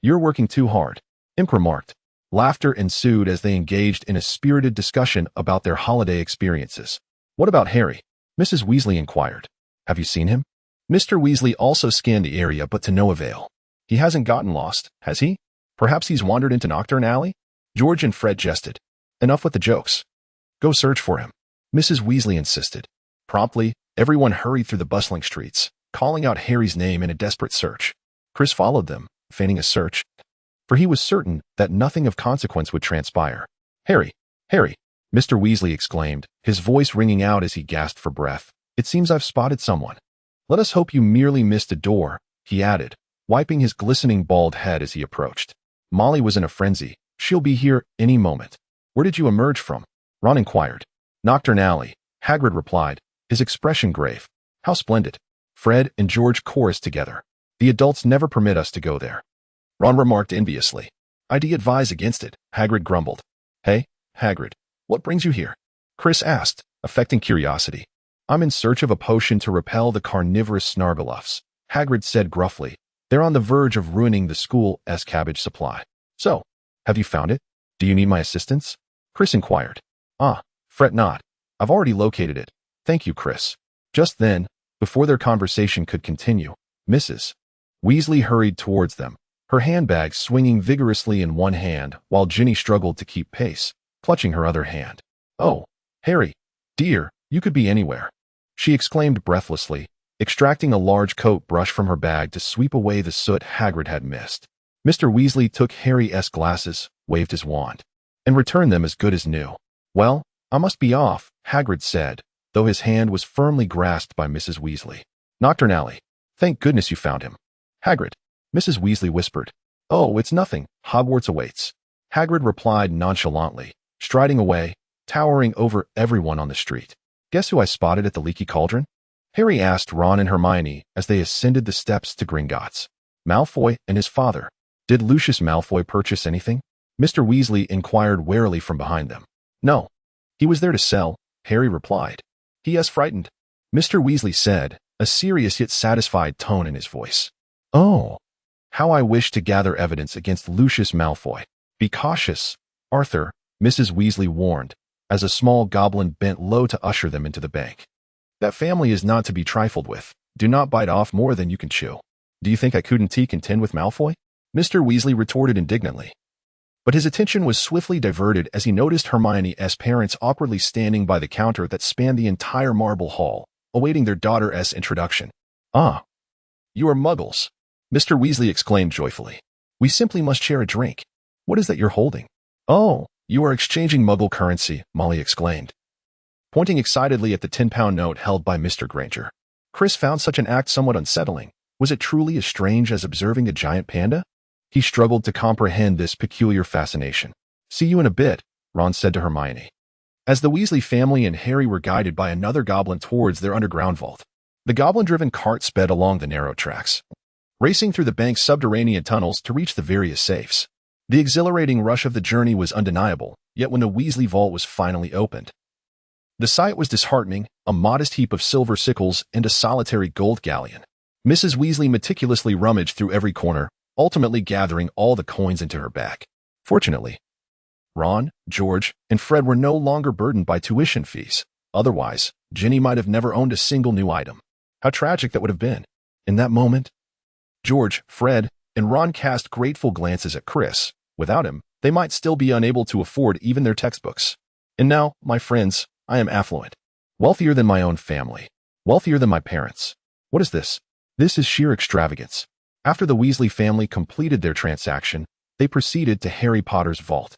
You're working too hard," Imp remarked. Laughter ensued as they engaged in a spirited discussion about their holiday experiences. "What about Harry?" Mrs. Weasley inquired. "Have you seen him?" Mr. Weasley also scanned the area, but to no avail. "He hasn't gotten lost, has he? Perhaps he's wandered into Knockturn Alley?" George and Fred jested. "Enough with the jokes. Go search for him," Mrs. Weasley insisted. Promptly, everyone hurried through the bustling streets, calling out Harry's name in a desperate search. Chris followed them, feigning a search, for he was certain that nothing of consequence would transpire. "Harry! Harry!" Mr. Weasley exclaimed, his voice ringing out as he gasped for breath. "It seems I've spotted someone." "Let us hope you merely missed a door," he added, wiping his glistening bald head as he approached. "Molly was in a frenzy. She'll be here any moment." "Where did you emerge from?" Ron inquired. Nocturne Alley, Hagrid replied, his expression grave. How splendid. Fred and George chorused together. The adults never permit us to go there. Ron remarked enviously. I'd advise against it, Hagrid grumbled. Hey, Hagrid, what brings you here? Chris asked, affecting curiosity. I'm in search of a potion to repel the carnivorous Snargaluffs, Hagrid said gruffly. They're on the verge of ruining the school's cabbage supply. So, have you found it? Do you need my assistance? Chris inquired. Fret not. I've already located it. Thank you, Chris. Just then, before their conversation could continue, Mrs. Weasley hurried towards them, her handbag swinging vigorously in one hand while Ginny struggled to keep pace, clutching her other hand. Oh, Harry, dear, you could be anywhere, she exclaimed breathlessly, extracting a large coat brush from her bag to sweep away the soot Hagrid had missed. Mr. Weasley took Harry's glasses, waved his wand, and returned them as good as new. Well, I must be off, Hagrid said, though his hand was firmly grasped by Mrs. Weasley. Nocturne Alley. Thank goodness you found him. Hagrid, Mrs. Weasley whispered. Oh, it's nothing. Hogwarts awaits. Hagrid replied nonchalantly, striding away, towering over everyone on the street. Guess who I spotted at the Leaky Cauldron? Harry asked Ron and Hermione as they ascended the steps to Gringotts. Malfoy and his father. Did Lucius Malfoy purchase anything? Mr. Weasley inquired warily from behind them. No. He was there to sell, Harry replied. He is frightened, Mr. Weasley said, a serious yet satisfied tone in his voice. Oh, how I wish to gather evidence against Lucius Malfoy. Be cautious, Arthur, Mrs. Weasley warned, as a small goblin bent low to usher them into the bank. That family is not to be trifled with. Do not bite off more than you can chew. Do you think I couldn't contend with Malfoy? Mr. Weasley retorted indignantly. But his attention was swiftly diverted as he noticed Hermione's parents awkwardly standing by the counter that spanned the entire marble hall, awaiting their daughter's introduction. Ah, you are muggles, Mr. Weasley exclaimed joyfully. We simply must share a drink. What is that you're holding? Oh, you are exchanging muggle currency, Molly exclaimed, pointing excitedly at the 10-pound note held by Mr. Granger. Chris found such an act somewhat unsettling. Was it truly as strange as observing a giant panda? He struggled to comprehend this peculiar fascination. See you in a bit, Ron said to Hermione. As the Weasley family and Harry were guided by another goblin towards their underground vault, the goblin-driven cart sped along the narrow tracks, racing through the bank's subterranean tunnels to reach the various safes. The exhilarating rush of the journey was undeniable, yet when the Weasley vault was finally opened, the sight was disheartening, a modest heap of silver sickles and a solitary gold galleon. Mrs. Weasley meticulously rummaged through every corner, ultimately gathering all the coins into her bag. Fortunately, Ron, George, and Fred were no longer burdened by tuition fees. Otherwise, Ginny might have never owned a single new item. How tragic that would have been. In that moment, George, Fred, and Ron cast grateful glances at Chris. Without him, they might still be unable to afford even their textbooks. And now, my friends, I am affluent. Wealthier than my own family. Wealthier than my parents. What is this? This is sheer extravagance. After the Weasley family completed their transaction, they proceeded to Harry Potter's vault.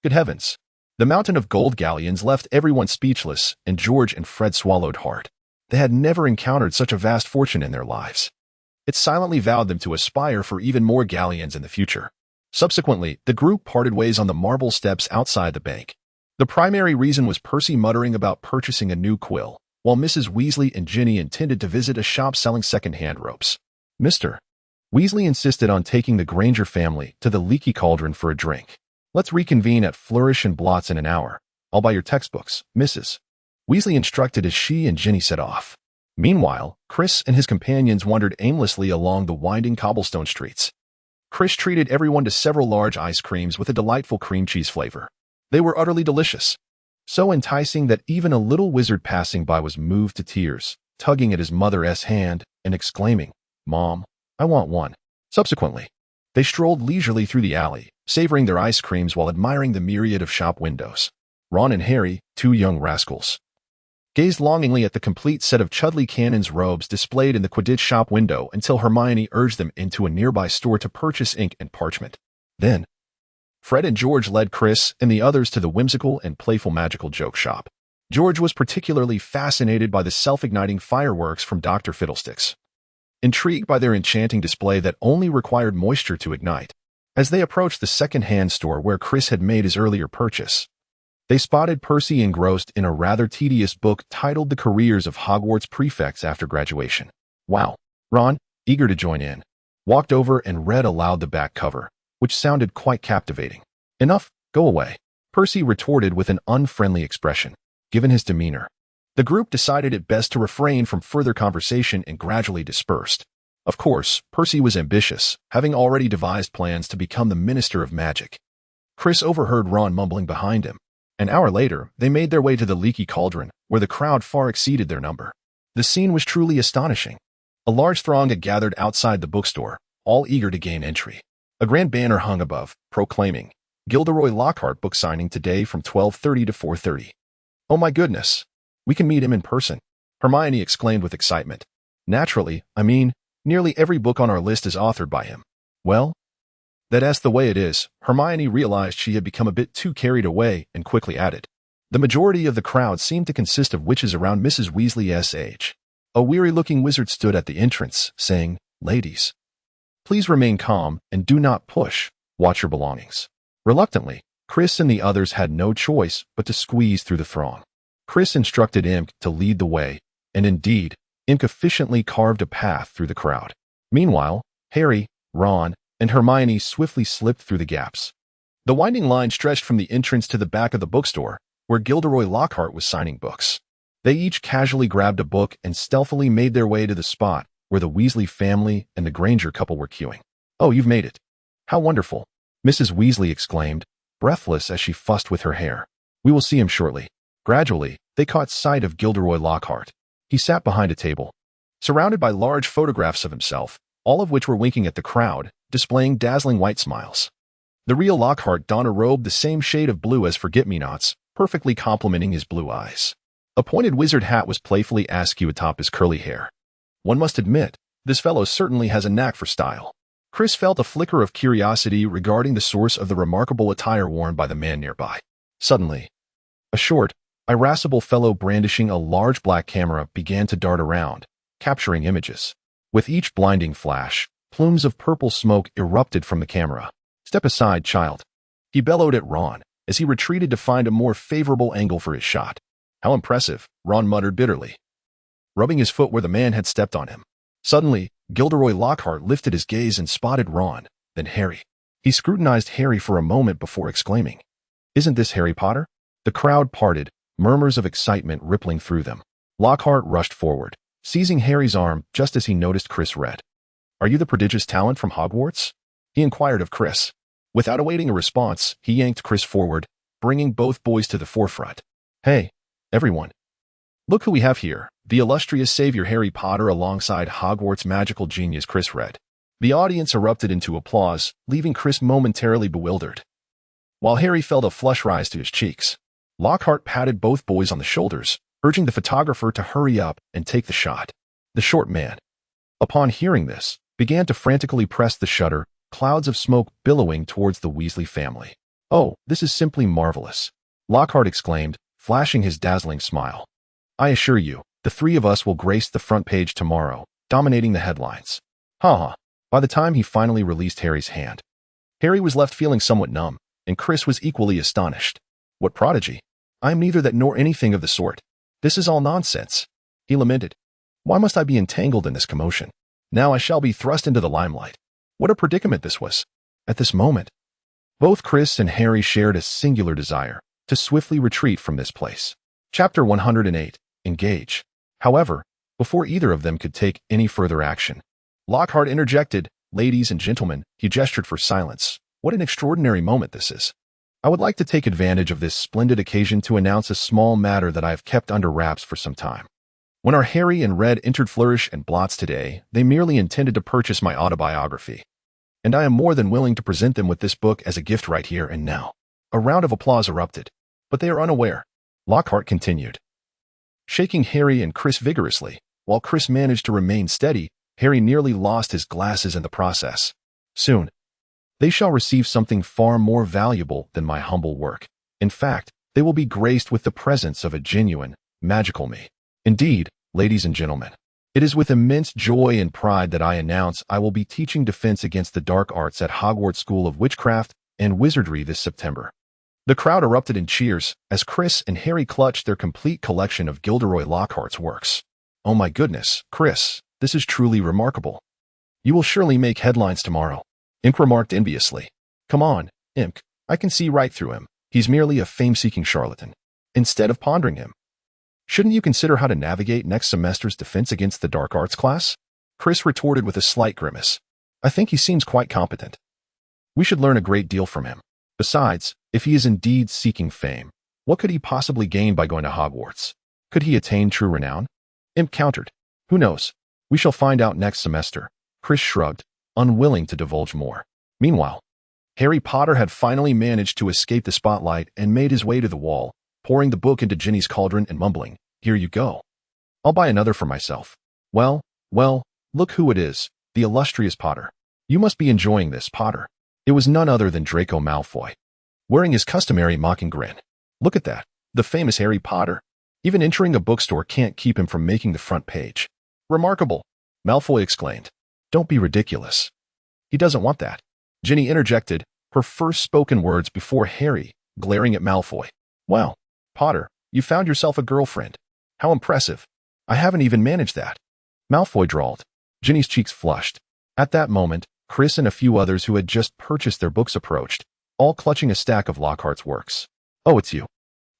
Good heavens! The mountain of gold galleons left everyone speechless, and George and Fred swallowed hard. They had never encountered such a vast fortune in their lives. It silently vowed them to aspire for even more galleons in the future. Subsequently, the group parted ways on the marble steps outside the bank. The primary reason was Percy muttering about purchasing a new quill, while Mrs. Weasley and Ginny intended to visit a shop selling second-hand ropes. Mr. Weasley insisted on taking the Granger family to the Leaky Cauldron for a drink. Let's reconvene at Flourish and Blots in an hour. I'll buy your textbooks, Mrs. Weasley instructed as she and Ginny set off. Meanwhile, Chris and his companions wandered aimlessly along the winding cobblestone streets. Chris treated everyone to several large ice creams with a delightful cream cheese flavor. They were utterly delicious, so enticing that even a little wizard passing by was moved to tears, tugging at his mother's hand and exclaiming, "Mom, I want one." Subsequently, they strolled leisurely through the alley, savoring their ice creams while admiring the myriad of shop windows. Ron and Harry, two young rascals, gazed longingly at the complete set of Chudley Cannon's robes displayed in the Quidditch shop window until Hermione urged them into a nearby store to purchase ink and parchment. Then, Fred and George led Chris and the others to the whimsical and playful magical joke shop. George was particularly fascinated by the self-igniting fireworks from Dr. Fiddlesticks, intrigued by their enchanting display that only required moisture to ignite. As they approached the second-hand store where Chris had made his earlier purchase, They spotted Percy engrossed in a rather tedious book titled The Careers of Hogwarts Prefects After Graduation. Wow. Ron, eager to join in, walked over and read aloud the back cover, which sounded quite captivating. Enough, go away, Percy retorted with an unfriendly expression. Given his demeanor, the group decided it best to refrain from further conversation and gradually dispersed. Of course, Percy was ambitious, having already devised plans to become the Minister of Magic. Chris overheard Ron mumbling behind him. An hour later, they made their way to the Leaky Cauldron, where the crowd far exceeded their number. The scene was truly astonishing. A large throng had gathered outside the bookstore, all eager to gain entry. A grand banner hung above, proclaiming, Gilderoy Lockhart book signing today from 12:30 to 4:30. Oh my goodness! We can meet him in person, Hermione exclaimed with excitement. Naturally, nearly every book on our list is authored by him. Well, that's the way it is. Hermione realized she had become a bit too carried away and quickly added. The majority of the crowd seemed to consist of witches around Mrs. Weasley's age. A weary-looking wizard stood at the entrance, saying, Ladies, please remain calm and do not push. Watch your belongings. Reluctantly, Chris and the others had no choice but to squeeze through the throng. Chris instructed Imk to lead the way, and indeed, Imk efficiently carved a path through the crowd. Meanwhile, Harry, Ron, and Hermione swiftly slipped through the gaps. The winding line stretched from the entrance to the back of the bookstore, where Gilderoy Lockhart was signing books. They each casually grabbed a book and stealthily made their way to the spot where the Weasley family and the Granger couple were queuing. Oh, you've made it. How wonderful, Mrs. Weasley exclaimed, breathless as she fussed with her hair. We will see him shortly. Gradually, they caught sight of Gilderoy Lockhart. He sat behind a table, surrounded by large photographs of himself, all of which were winking at the crowd, displaying dazzling white smiles. The real Lockhart donned a robe the same shade of blue as Forget-Me-Nots, perfectly complementing his blue eyes. A pointed wizard hat was playfully askew atop his curly hair. One must admit, this fellow certainly has a knack for style. Chris felt a flicker of curiosity regarding the source of the remarkable attire worn by the man nearby. Suddenly, a short, irascible fellow brandishing a large black camera began to dart around, capturing images. With each blinding flash, plumes of purple smoke erupted from the camera. Step aside, child, he bellowed at Ron as he retreated to find a more favorable angle for his shot. How impressive, Ron muttered bitterly, rubbing his foot where the man had stepped on him. Suddenly, Gilderoy Lockhart lifted his gaze and spotted Ron, then Harry. He scrutinized Harry for a moment before exclaiming, Isn't this Harry Potter? The crowd parted, murmurs of excitement rippling through them. Lockhart rushed forward, seizing Harry's arm just as he noticed Chris Red. Are you the prodigious talent from Hogwarts? He inquired of Chris. Without awaiting a response, he yanked Chris forward, bringing both boys to the forefront. Hey, everyone. Look who we have here, the illustrious savior Harry Potter alongside Hogwarts magical genius Chris Red. The audience erupted into applause, leaving Chris momentarily bewildered. While Harry felt a flush rise to his cheeks, Lockhart patted both boys on the shoulders, urging the photographer to hurry up and take the shot. The short man, upon hearing this, began to frantically press the shutter, clouds of smoke billowing towards the Weasley family. Oh, this is simply marvelous, Lockhart exclaimed, flashing his dazzling smile. I assure you, the three of us will grace the front page tomorrow, dominating the headlines. Ha. By the time he finally released Harry's hand, Harry was left feeling somewhat numb, and Chris was equally astonished. What prodigy? I am neither that nor anything of the sort. This is all nonsense, he lamented. Why must I be entangled in this commotion? Now I shall be thrust into the limelight. What a predicament this was. At this moment, both Chris and Harry shared a singular desire to swiftly retreat from this place. Chapter 108. Engage. However, before either of them could take any further action, Lockhart interjected. Ladies and gentlemen, he gestured for silence. What an extraordinary moment this is. I would like to take advantage of this splendid occasion to announce a small matter that I have kept under wraps for some time. When our Harry and Red entered Flourish and Blots today, they merely intended to purchase my autobiography, and I am more than willing to present them with this book as a gift right here and now. A round of applause erupted, but they are unaware, Lockhart continued, shaking Harry and Chris vigorously. While Chris managed to remain steady, Harry nearly lost his glasses in the process. Soon, they shall receive something far more valuable than my humble work. In fact, they will be graced with the presence of a genuine, magical me. Indeed, ladies and gentlemen, it is with immense joy and pride that I announce I will be teaching defense against the dark arts at Hogwarts School of Witchcraft and Wizardry this September. The crowd erupted in cheers as Chris and Harry clutched their complete collection of Gilderoy Lockhart's works. "Oh my goodness, Chris, this is truly remarkable. You will surely make headlines tomorrow," Imp remarked enviously. "Come on, Imp, I can see right through him. He's merely a fame-seeking charlatan." Instead of pondering him, "Shouldn't you consider how to navigate next semester's defense against the dark arts class?" Chris retorted with a slight grimace. "I think he seems quite competent. We should learn a great deal from him. Besides, if he is indeed seeking fame, what could he possibly gain by going to Hogwarts? Could he attain true renown?" Imp countered. "Who knows? We shall find out next semester." Chris shrugged, unwilling to divulge more. Meanwhile, Harry Potter had finally managed to escape the spotlight and made his way to the wall, pouring the book into Ginny's cauldron and mumbling, "Here you go. I'll buy another for myself. Well, look who it is, the illustrious Potter. You must be enjoying this, Potter." It was none other than Draco Malfoy, wearing his customary mocking grin. "Look at that, the famous Harry Potter. Even entering a bookstore can't keep him from making the front page." "Remarkable," Malfoy exclaimed. "Don't be ridiculous. He doesn't want that." Ginny interjected, her first spoken words before Harry, glaring at Malfoy. "Wow, Potter, you found yourself a girlfriend. How impressive. I haven't even managed that." Malfoy drawled. Ginny's cheeks flushed. At that moment, Chris and a few others who had just purchased their books approached, all clutching a stack of Lockhart's works. "Oh, it's you.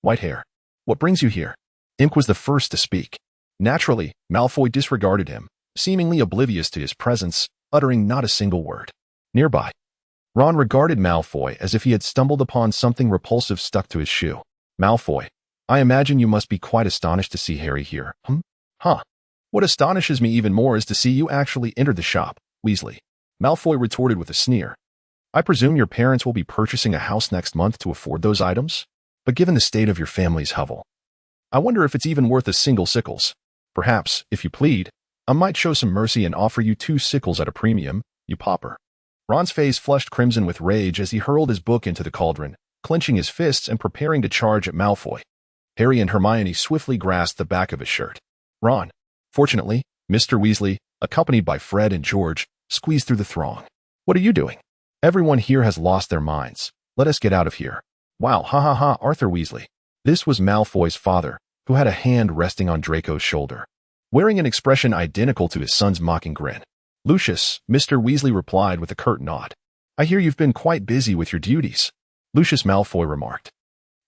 Whitehair. What brings you here?" Imp was the first to speak. Naturally, Malfoy disregarded him, seemingly oblivious to his presence, uttering not a single word. Nearby, Ron regarded Malfoy as if he had stumbled upon something repulsive stuck to his shoe. "Malfoy, I imagine you must be quite astonished to see Harry here, Huh. What astonishes me even more is to see you actually enter the shop, Weasley." Malfoy retorted with a sneer. "I presume your parents will be purchasing a house next month to afford those items? But given the state of your family's hovel, I wonder if it's even worth a single sickles. Perhaps, if you plead, I might show some mercy and offer you 2 sickles at a premium, you pauper." Ron's face flushed crimson with rage as he hurled his book into the cauldron, clenching his fists and preparing to charge at Malfoy. Harry and Hermione swiftly grasped the back of his shirt. Ron, fortunately, Mr. Weasley, accompanied by Fred and George, squeezed through the throng. "What are you doing? Everyone here has lost their minds. Let us get out of here." "Wow, ha ha ha, Arthur Weasley." This was Malfoy's father, who had a hand resting on Draco's shoulder, wearing an expression identical to his son's mocking grin. "Lucius," Mr. Weasley replied with a curt nod. "I hear you've been quite busy with your duties," Lucius Malfoy remarked.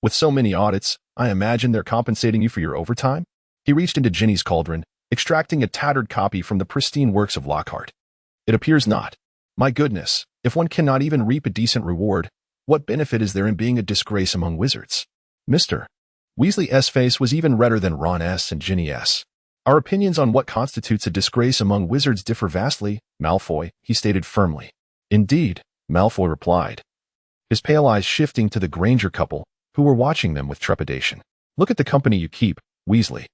"With so many audits, I imagine they're compensating you for your overtime?" He reached into Ginny's cauldron, extracting a tattered copy from the pristine works of Lockhart. "It appears not. My goodness, if one cannot even reap a decent reward, what benefit is there in being a disgrace among wizards?" Mr. Weasley's face was even redder than Ron's and Ginny's. "Our opinions on what constitutes a disgrace among wizards differ vastly, Malfoy," he stated firmly. "Indeed," Malfoy replied, his pale eyes shifting to the Granger couple, who were watching them with trepidation. "Look at the company you keep, Weasley.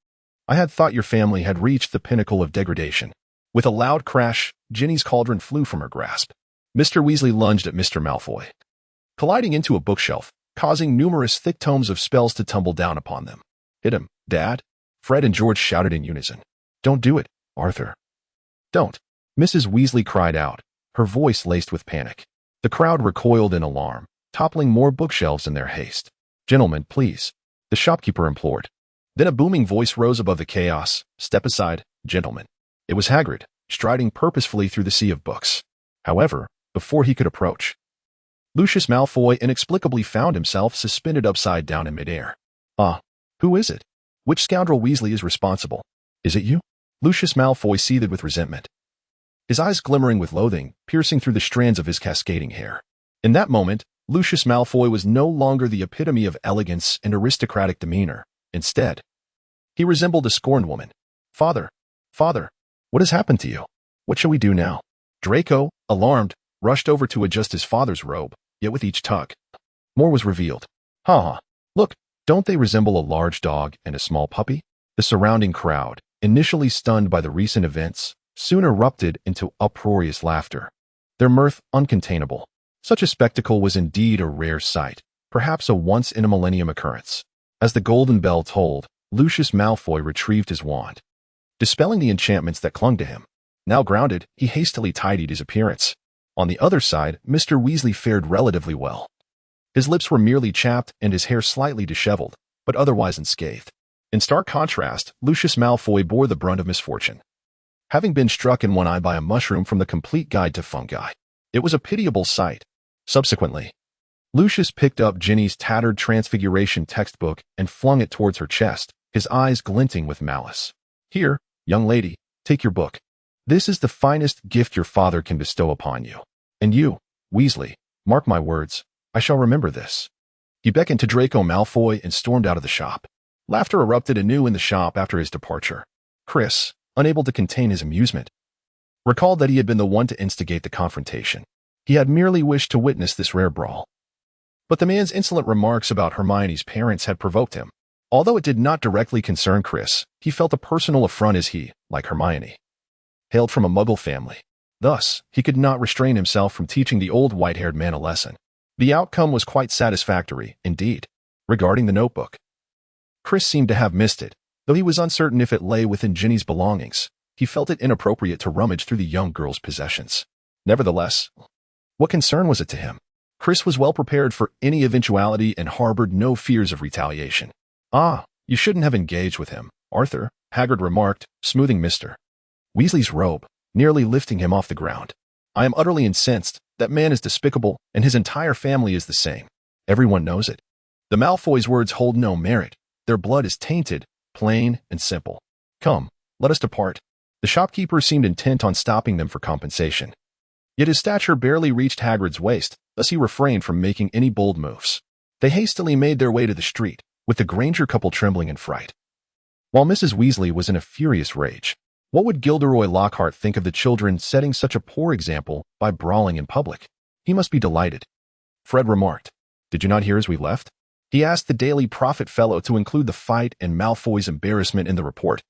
I had thought your family had reached the pinnacle of degradation." With a loud crash, Ginny's cauldron flew from her grasp. Mr. Weasley lunged at Mr. Malfoy, colliding into a bookshelf, causing numerous thick tomes of spells to tumble down upon them. "Hit him, Dad!" Fred and George shouted in unison. "Don't do it, Arthur. Don't!" Mrs. Weasley cried out, her voice laced with panic. The crowd recoiled in alarm, toppling more bookshelves in their haste. "Gentlemen, please," the shopkeeper implored. Then a booming voice rose above the chaos. "Step aside, gentlemen." It was Hagrid, striding purposefully through the sea of books. However, before he could approach, Lucius Malfoy inexplicably found himself suspended upside down in midair. Who is it? Which scoundrel Weasley is responsible? Is it you?" Lucius Malfoy seethed with resentment, his eyes glimmering with loathing, piercing through the strands of his cascading hair. In that moment, Lucius Malfoy was no longer the epitome of elegance and aristocratic demeanor. Instead, he resembled a scorned woman. Father, what has happened to you? What shall we do now?" Draco, alarmed, rushed over to adjust his father's robe, yet with each tug, more was revealed. "Ha! Look, don't they resemble a large dog and a small puppy?" The surrounding crowd, initially stunned by the recent events, soon erupted into uproarious laughter, their mirth uncontainable. Such a spectacle was indeed a rare sight, perhaps a once-in-a-millennium occurrence. As the golden bell tolled, Lucius Malfoy retrieved his wand, dispelling the enchantments that clung to him. Now grounded, he hastily tidied his appearance. On the other side, Mr. Weasley fared relatively well. His lips were merely chapped and his hair slightly disheveled, but otherwise unscathed. In stark contrast, Lucius Malfoy bore the brunt of misfortune, having been struck in one eye by a mushroom from the Complete Guide to Fungi. It was a pitiable sight. Subsequently, Lucius picked up Ginny's tattered Transfiguration textbook and flung it towards her chest, his eyes glinting with malice. Here, young lady, take your book. This is the finest gift your father can bestow upon you. And you, Weasley, mark my words, I shall remember this. He beckoned to Draco Malfoy and stormed out of the shop. Laughter erupted anew in the shop after his departure. Chris, unable to contain his amusement, recalled that he had been the one to instigate the confrontation. He had merely wished to witness this rare brawl. But the man's insolent remarks about Hermione's parents had provoked him. Although it did not directly concern Chris, he felt a personal affront as he, like Hermione, hailed from a Muggle family. Thus, he could not restrain himself from teaching the old white-haired man a lesson. The outcome was quite satisfactory, indeed. Regarding the notebook, Chris seemed to have missed it, though he was uncertain if it lay within Ginny's belongings. He felt it inappropriate to rummage through the young girl's possessions. Nevertheless, what concern was it to him? Chris was well prepared for any eventuality and harbored no fears of retaliation. Ah, you shouldn't have engaged with him, Arthur, Hagrid remarked, smoothing Mr. Weasley's robe, nearly lifting him off the ground. I am utterly incensed. That man is despicable, and his entire family is the same. Everyone knows it. The Malfoys' words hold no merit. Their blood is tainted, plain and simple. Come, let us depart. The shopkeeper seemed intent on stopping them for compensation. Yet his stature barely reached Hagrid's waist, thus he refrained from making any bold moves. They hastily made their way to the street, with the Granger couple trembling in fright. While Mrs. Weasley was in a furious rage, what would Gilderoy Lockhart think of the children setting such a poor example by brawling in public? He must be delighted. Fred remarked, Did you not hear as we left? He asked the Daily Prophet fellow to include the fight and Malfoy's embarrassment in the report,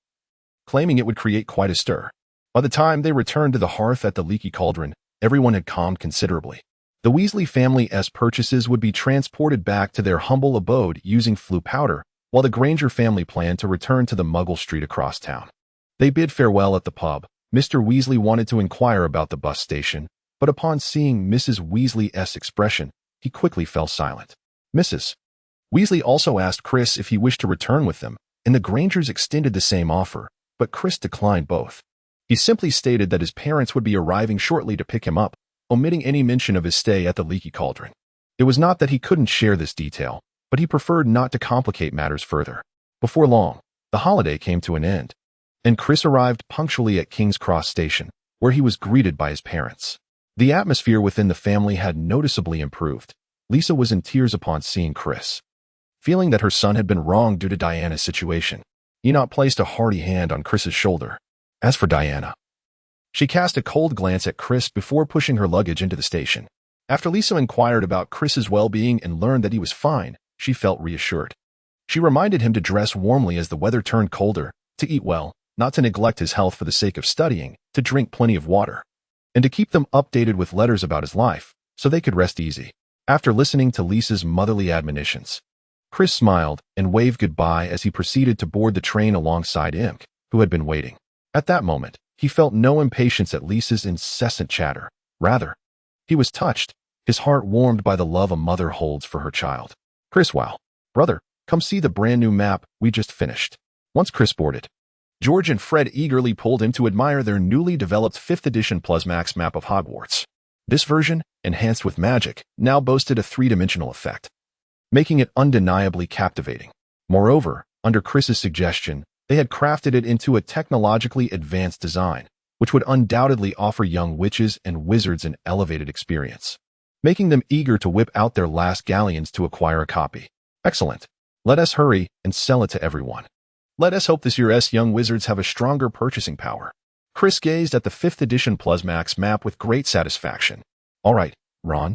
claiming it would create quite a stir. By the time they returned to the hearth at the Leaky Cauldron, everyone had calmed considerably. The Weasley family's purchases would be transported back to their humble abode using Floo powder, while the Granger family planned to return to the Muggle Street across town. They bid farewell at the pub. Mr. Weasley wanted to inquire about the bus station, but upon seeing Mrs. Weasley's expression, he quickly fell silent. Mrs. Weasley also asked Chris if he wished to return with them, and the Grangers extended the same offer, but Chris declined both. He simply stated that his parents would be arriving shortly to pick him up, omitting any mention of his stay at the Leaky Cauldron. It was not that he couldn't share this detail, but he preferred not to complicate matters further. Before long, the holiday came to an end, and Chris arrived punctually at King's Cross Station, where he was greeted by his parents. The atmosphere within the family had noticeably improved. Lisa was in tears upon seeing Chris. Feeling that her son had been wronged due to Diana's situation, Enoch placed a hearty hand on Chris's shoulder. As for Diana, she cast a cold glance at Chris before pushing her luggage into the station. After Lisa inquired about Chris's well-being and learned that he was fine, she felt reassured. She reminded him to dress warmly as the weather turned colder, to eat well, not to neglect his health for the sake of studying, to drink plenty of water, and to keep them updated with letters about his life, so they could rest easy. After listening to Lisa's motherly admonitions, Chris smiled and waved goodbye as he proceeded to board the train alongside Imk, who had been waiting. At that moment, he felt no impatience at Lisa's incessant chatter. Rather, he was touched, his heart warmed by the love a mother holds for her child. Chris, wow, brother, come see the brand new map we just finished. Once Chris boarded, George and Fred eagerly pulled him to admire their newly developed 5th edition Plusmax map of Hogwarts. This version, enhanced with magic, now boasted a 3-dimensional effect, making it undeniably captivating. Moreover, under Chris's suggestion, they had crafted it into a technologically advanced design, which would undoubtedly offer young witches and wizards an elevated experience, making them eager to whip out their last galleons to acquire a copy. Excellent. Let us hurry and sell it to everyone. Let us hope this year's young wizards have a stronger purchasing power. Chris gazed at the 5th edition Plusmax map with great satisfaction. All right, Ron.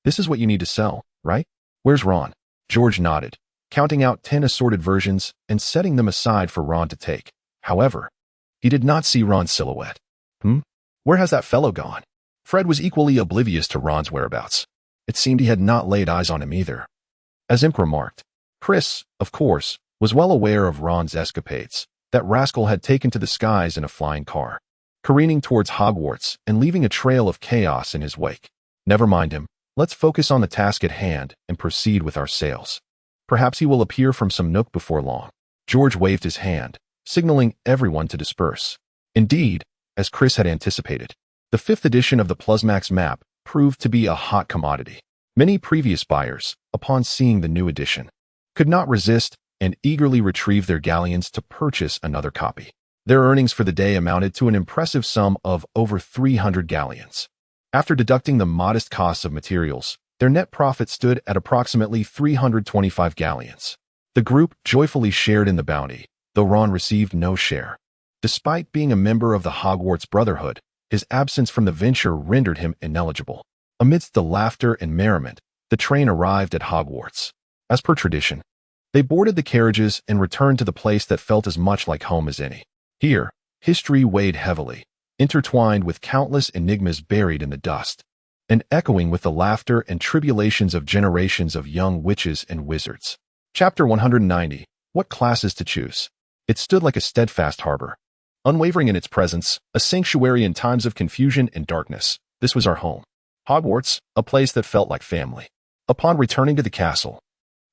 This is what you need to sell, right? Where's Ron? George nodded, counting out 10 assorted versions and setting them aside for Ron to take. However, he did not see Ron's silhouette. Where has that fellow gone? Fred was equally oblivious to Ron's whereabouts. It seemed he had not laid eyes on him either. As Imp remarked, Chris, of course, was well aware of Ron's escapades. That rascal had taken to the skies in a flying car, careening towards Hogwarts and leaving a trail of chaos in his wake. Never mind him. Let's focus on the task at hand and proceed with our sales. Perhaps he will appear from some nook before long. George waved his hand, signaling everyone to disperse. Indeed, as Chris had anticipated, the 5th edition of the Plusmax map proved to be a hot commodity. Many previous buyers, upon seeing the new edition, could not resist and eagerly retrieved their galleons to purchase another copy. Their earnings for the day amounted to an impressive sum of over 300 galleons. After deducting the modest costs of materials, their net profit stood at approximately 325 galleons. The group joyfully shared in the bounty, though Ron received no share. Despite being a member of the Hogwarts Brotherhood, his absence from the venture rendered him ineligible. Amidst the laughter and merriment, the train arrived at Hogwarts. As per tradition, they boarded the carriages and returned to the place that felt as much like home as any. Here, history weighed heavily, intertwined with countless enigmas buried in the dust, and echoing with the laughter and tribulations of generations of young witches and wizards. Chapter 190. What classes to choose? It stood like a steadfast harbor, unwavering in its presence, a sanctuary in times of confusion and darkness. This was our home. Hogwarts, a place that felt like family. Upon returning to the castle,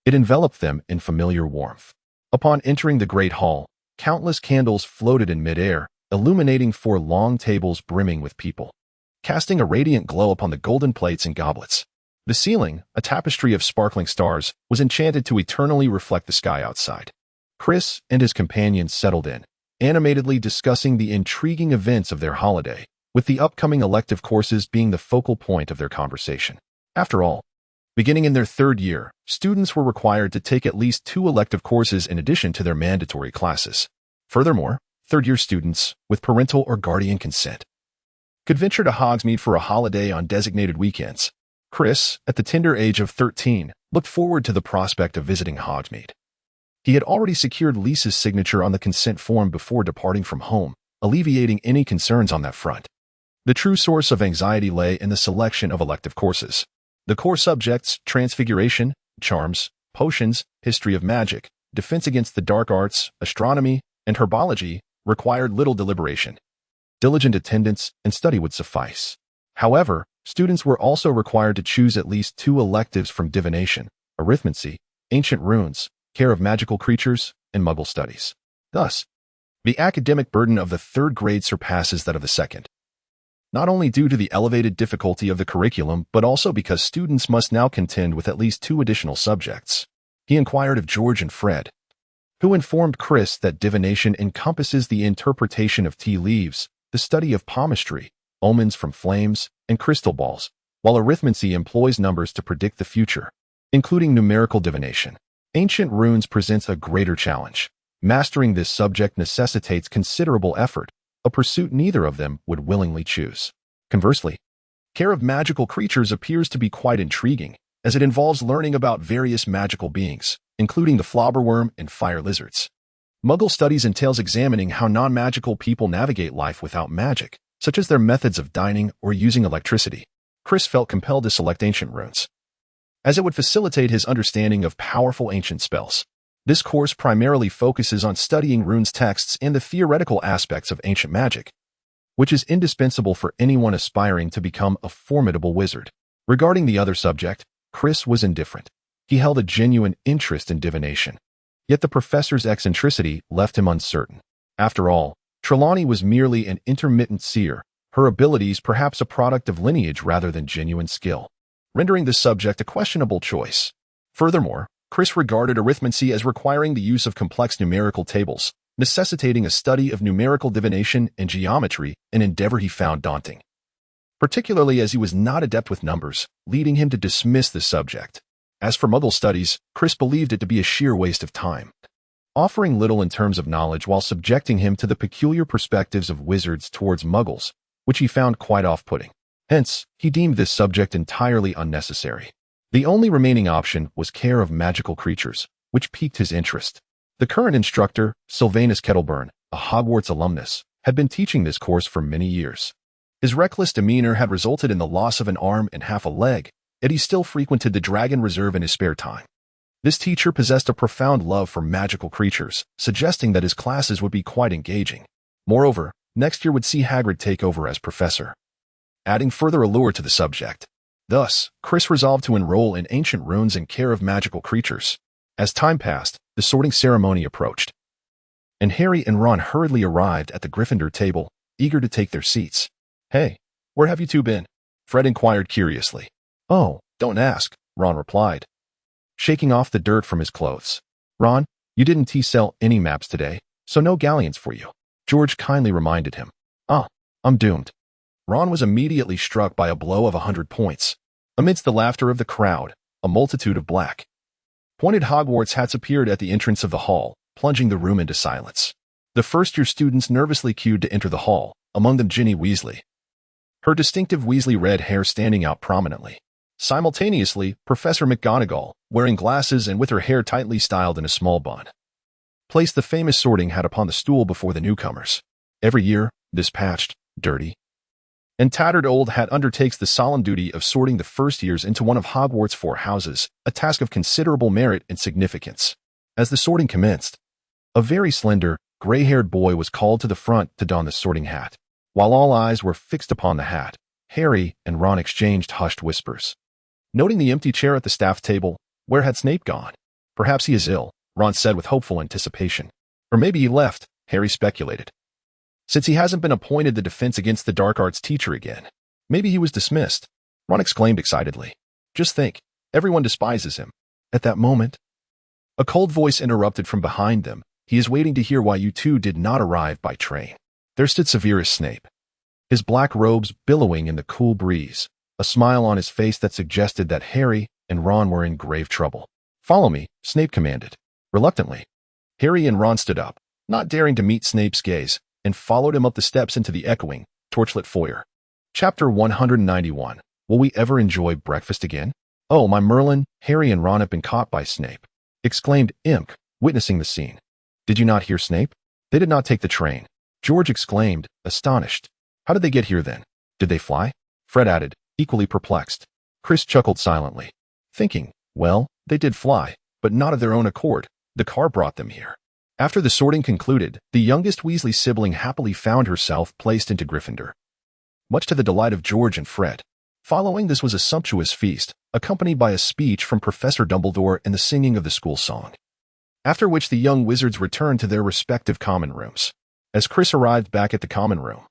it enveloped them in familiar warmth. Upon entering the great hall, countless candles floated in midair, illuminating 4 long tables brimming with people, casting a radiant glow upon the golden plates and goblets. The ceiling, a tapestry of sparkling stars, was enchanted to eternally reflect the sky outside. Chris and his companions settled in, animatedly discussing the intriguing events of their holiday, with the upcoming elective courses being the focal point of their conversation. After all, beginning in their 3rd year, students were required to take at least 2 elective courses in addition to their mandatory classes. Furthermore, 3rd-year students, with parental or guardian consent, could venture to Hogsmeade for a holiday on designated weekends. Chris, at the tender age of 13, looked forward to the prospect of visiting Hogsmeade. He had already secured Lisa's signature on the consent form before departing from home, alleviating any concerns on that front. The true source of anxiety lay in the selection of elective courses. The core subjects, transfiguration, charms, potions, history of magic, defense against the dark arts, astronomy, and herbology, required little deliberation. Diligent attendance and study would suffice. However, students were also required to choose at least 2 electives from divination, arithmancy, ancient runes, care of magical creatures, and Muggle studies. Thus, the academic burden of the 3rd grade surpasses that of the 2nd. Not only due to the elevated difficulty of the curriculum, but also because students must now contend with at least 2 additional subjects. He inquired of George and Fred, who informed Chris that divination encompasses the interpretation of tea leaves, the study of palmistry, omens from flames, and crystal balls, while arithmancy employs numbers to predict the future, including numerical divination. Ancient runes presents a greater challenge. Mastering this subject necessitates considerable effort, a pursuit neither of them would willingly choose. Conversely, care of magical creatures appears to be quite intriguing, as it involves learning about various magical beings, including the flobberworm and fire lizards. Muggle studies entails examining how non-magical people navigate life without magic, such as their methods of dining or using electricity. Chris felt compelled to select ancient runes, as it would facilitate his understanding of powerful ancient spells. This course primarily focuses on studying runes texts and the theoretical aspects of ancient magic, which is indispensable for anyone aspiring to become a formidable wizard. Regarding the other subject, Chris was indifferent. He held a genuine interest in divination, yet the professor's eccentricity left him uncertain. After all, Trelawney was merely an intermittent seer, her abilities perhaps a product of lineage rather than genuine skill, rendering the subject a questionable choice. Furthermore, Chris regarded arithmancy as requiring the use of complex numerical tables, necessitating a study of numerical divination and geometry, an endeavor he found daunting, particularly as he was not adept with numbers, leading him to dismiss the subject. As for Muggle studies, Chris believed it to be a sheer waste of time, offering little in terms of knowledge while subjecting him to the peculiar perspectives of wizards towards Muggles, which he found quite off-putting. Hence, he deemed this subject entirely unnecessary. The only remaining option was care of magical creatures, which piqued his interest. The current instructor, Sylvanus Kettleburn, a Hogwarts alumnus, had been teaching this course for many years. His reckless demeanor had resulted in the loss of an arm and half a leg, yet he still frequented the Dragon Reserve in his spare time. This teacher possessed a profound love for magical creatures, suggesting that his classes would be quite engaging. Moreover, next year would see Hagrid take over as professor, adding further allure to the subject. Thus, Chris resolved to enroll in ancient runes and care of magical creatures. As time passed, the sorting ceremony approached, and Harry and Ron hurriedly arrived at the Gryffindor table, eager to take their seats. "Hey, where have you two been?" Fred inquired curiously. "Oh, don't ask," Ron replied, shaking off the dirt from his clothes. "Ron, you didn't sell any maps today, so no galleons for you," George kindly reminded him. "Ah, I'm doomed." Ron was immediately struck by a blow of 100 points. Amidst the laughter of the crowd, a multitude of black pointed Hogwarts hats appeared at the entrance of the hall, plunging the room into silence. The first-year students nervously queued to enter the hall, among them Ginny Weasley, her distinctive Weasley red hair standing out prominently. Simultaneously, Professor McGonagall, wearing glasses and with her hair tightly styled in a small bun, placed the famous sorting hat upon the stool before the newcomers. Every year, this patched, dirty, and tattered old hat undertakes the solemn duty of sorting the first years into one of Hogwarts' 4 houses, a task of considerable merit and significance. As the sorting commenced, a very slender, gray-haired boy was called to the front to don the sorting hat. While all eyes were fixed upon the hat, Harry and Ron exchanged hushed whispers. Noting the empty chair at the staff table, where had Snape gone? "Perhaps he is ill," Ron said with hopeful anticipation. "Or maybe he left," Harry speculated, "since he hasn't been appointed the Defense Against the Dark Arts teacher again. Maybe he was dismissed," Ron exclaimed excitedly. "Just think, everyone despises him." At that moment, a cold voice interrupted from behind them. "He is waiting to hear why you two did not arrive by train." There stood Severus Snape, his black robes billowing in the cool breeze, a smile on his face that suggested that Harry and Ron were in grave trouble. "Follow me," Snape commanded. Reluctantly, Harry and Ron stood up, not daring to meet Snape's gaze, and followed him up the steps into the echoing, torchlit foyer. Chapter 191. Will we ever enjoy breakfast again? "Oh, my Merlin, Harry and Ron have been caught by Snape," exclaimed Imk, witnessing the scene. "Did you not hear Snape? They did not take the train," George exclaimed, astonished. "How did they get here then? Did they fly?" Fred added, equally perplexed. Chris chuckled silently, thinking, well, they did fly, but not of their own accord. The car brought them here. After the sorting concluded, the youngest Weasley sibling happily found herself placed into Gryffindor, much to the delight of George and Fred. Following this was a sumptuous feast, accompanied by a speech from Professor Dumbledore and the singing of the school song, after which the young wizards returned to their respective common rooms. As Chris arrived back at the common room,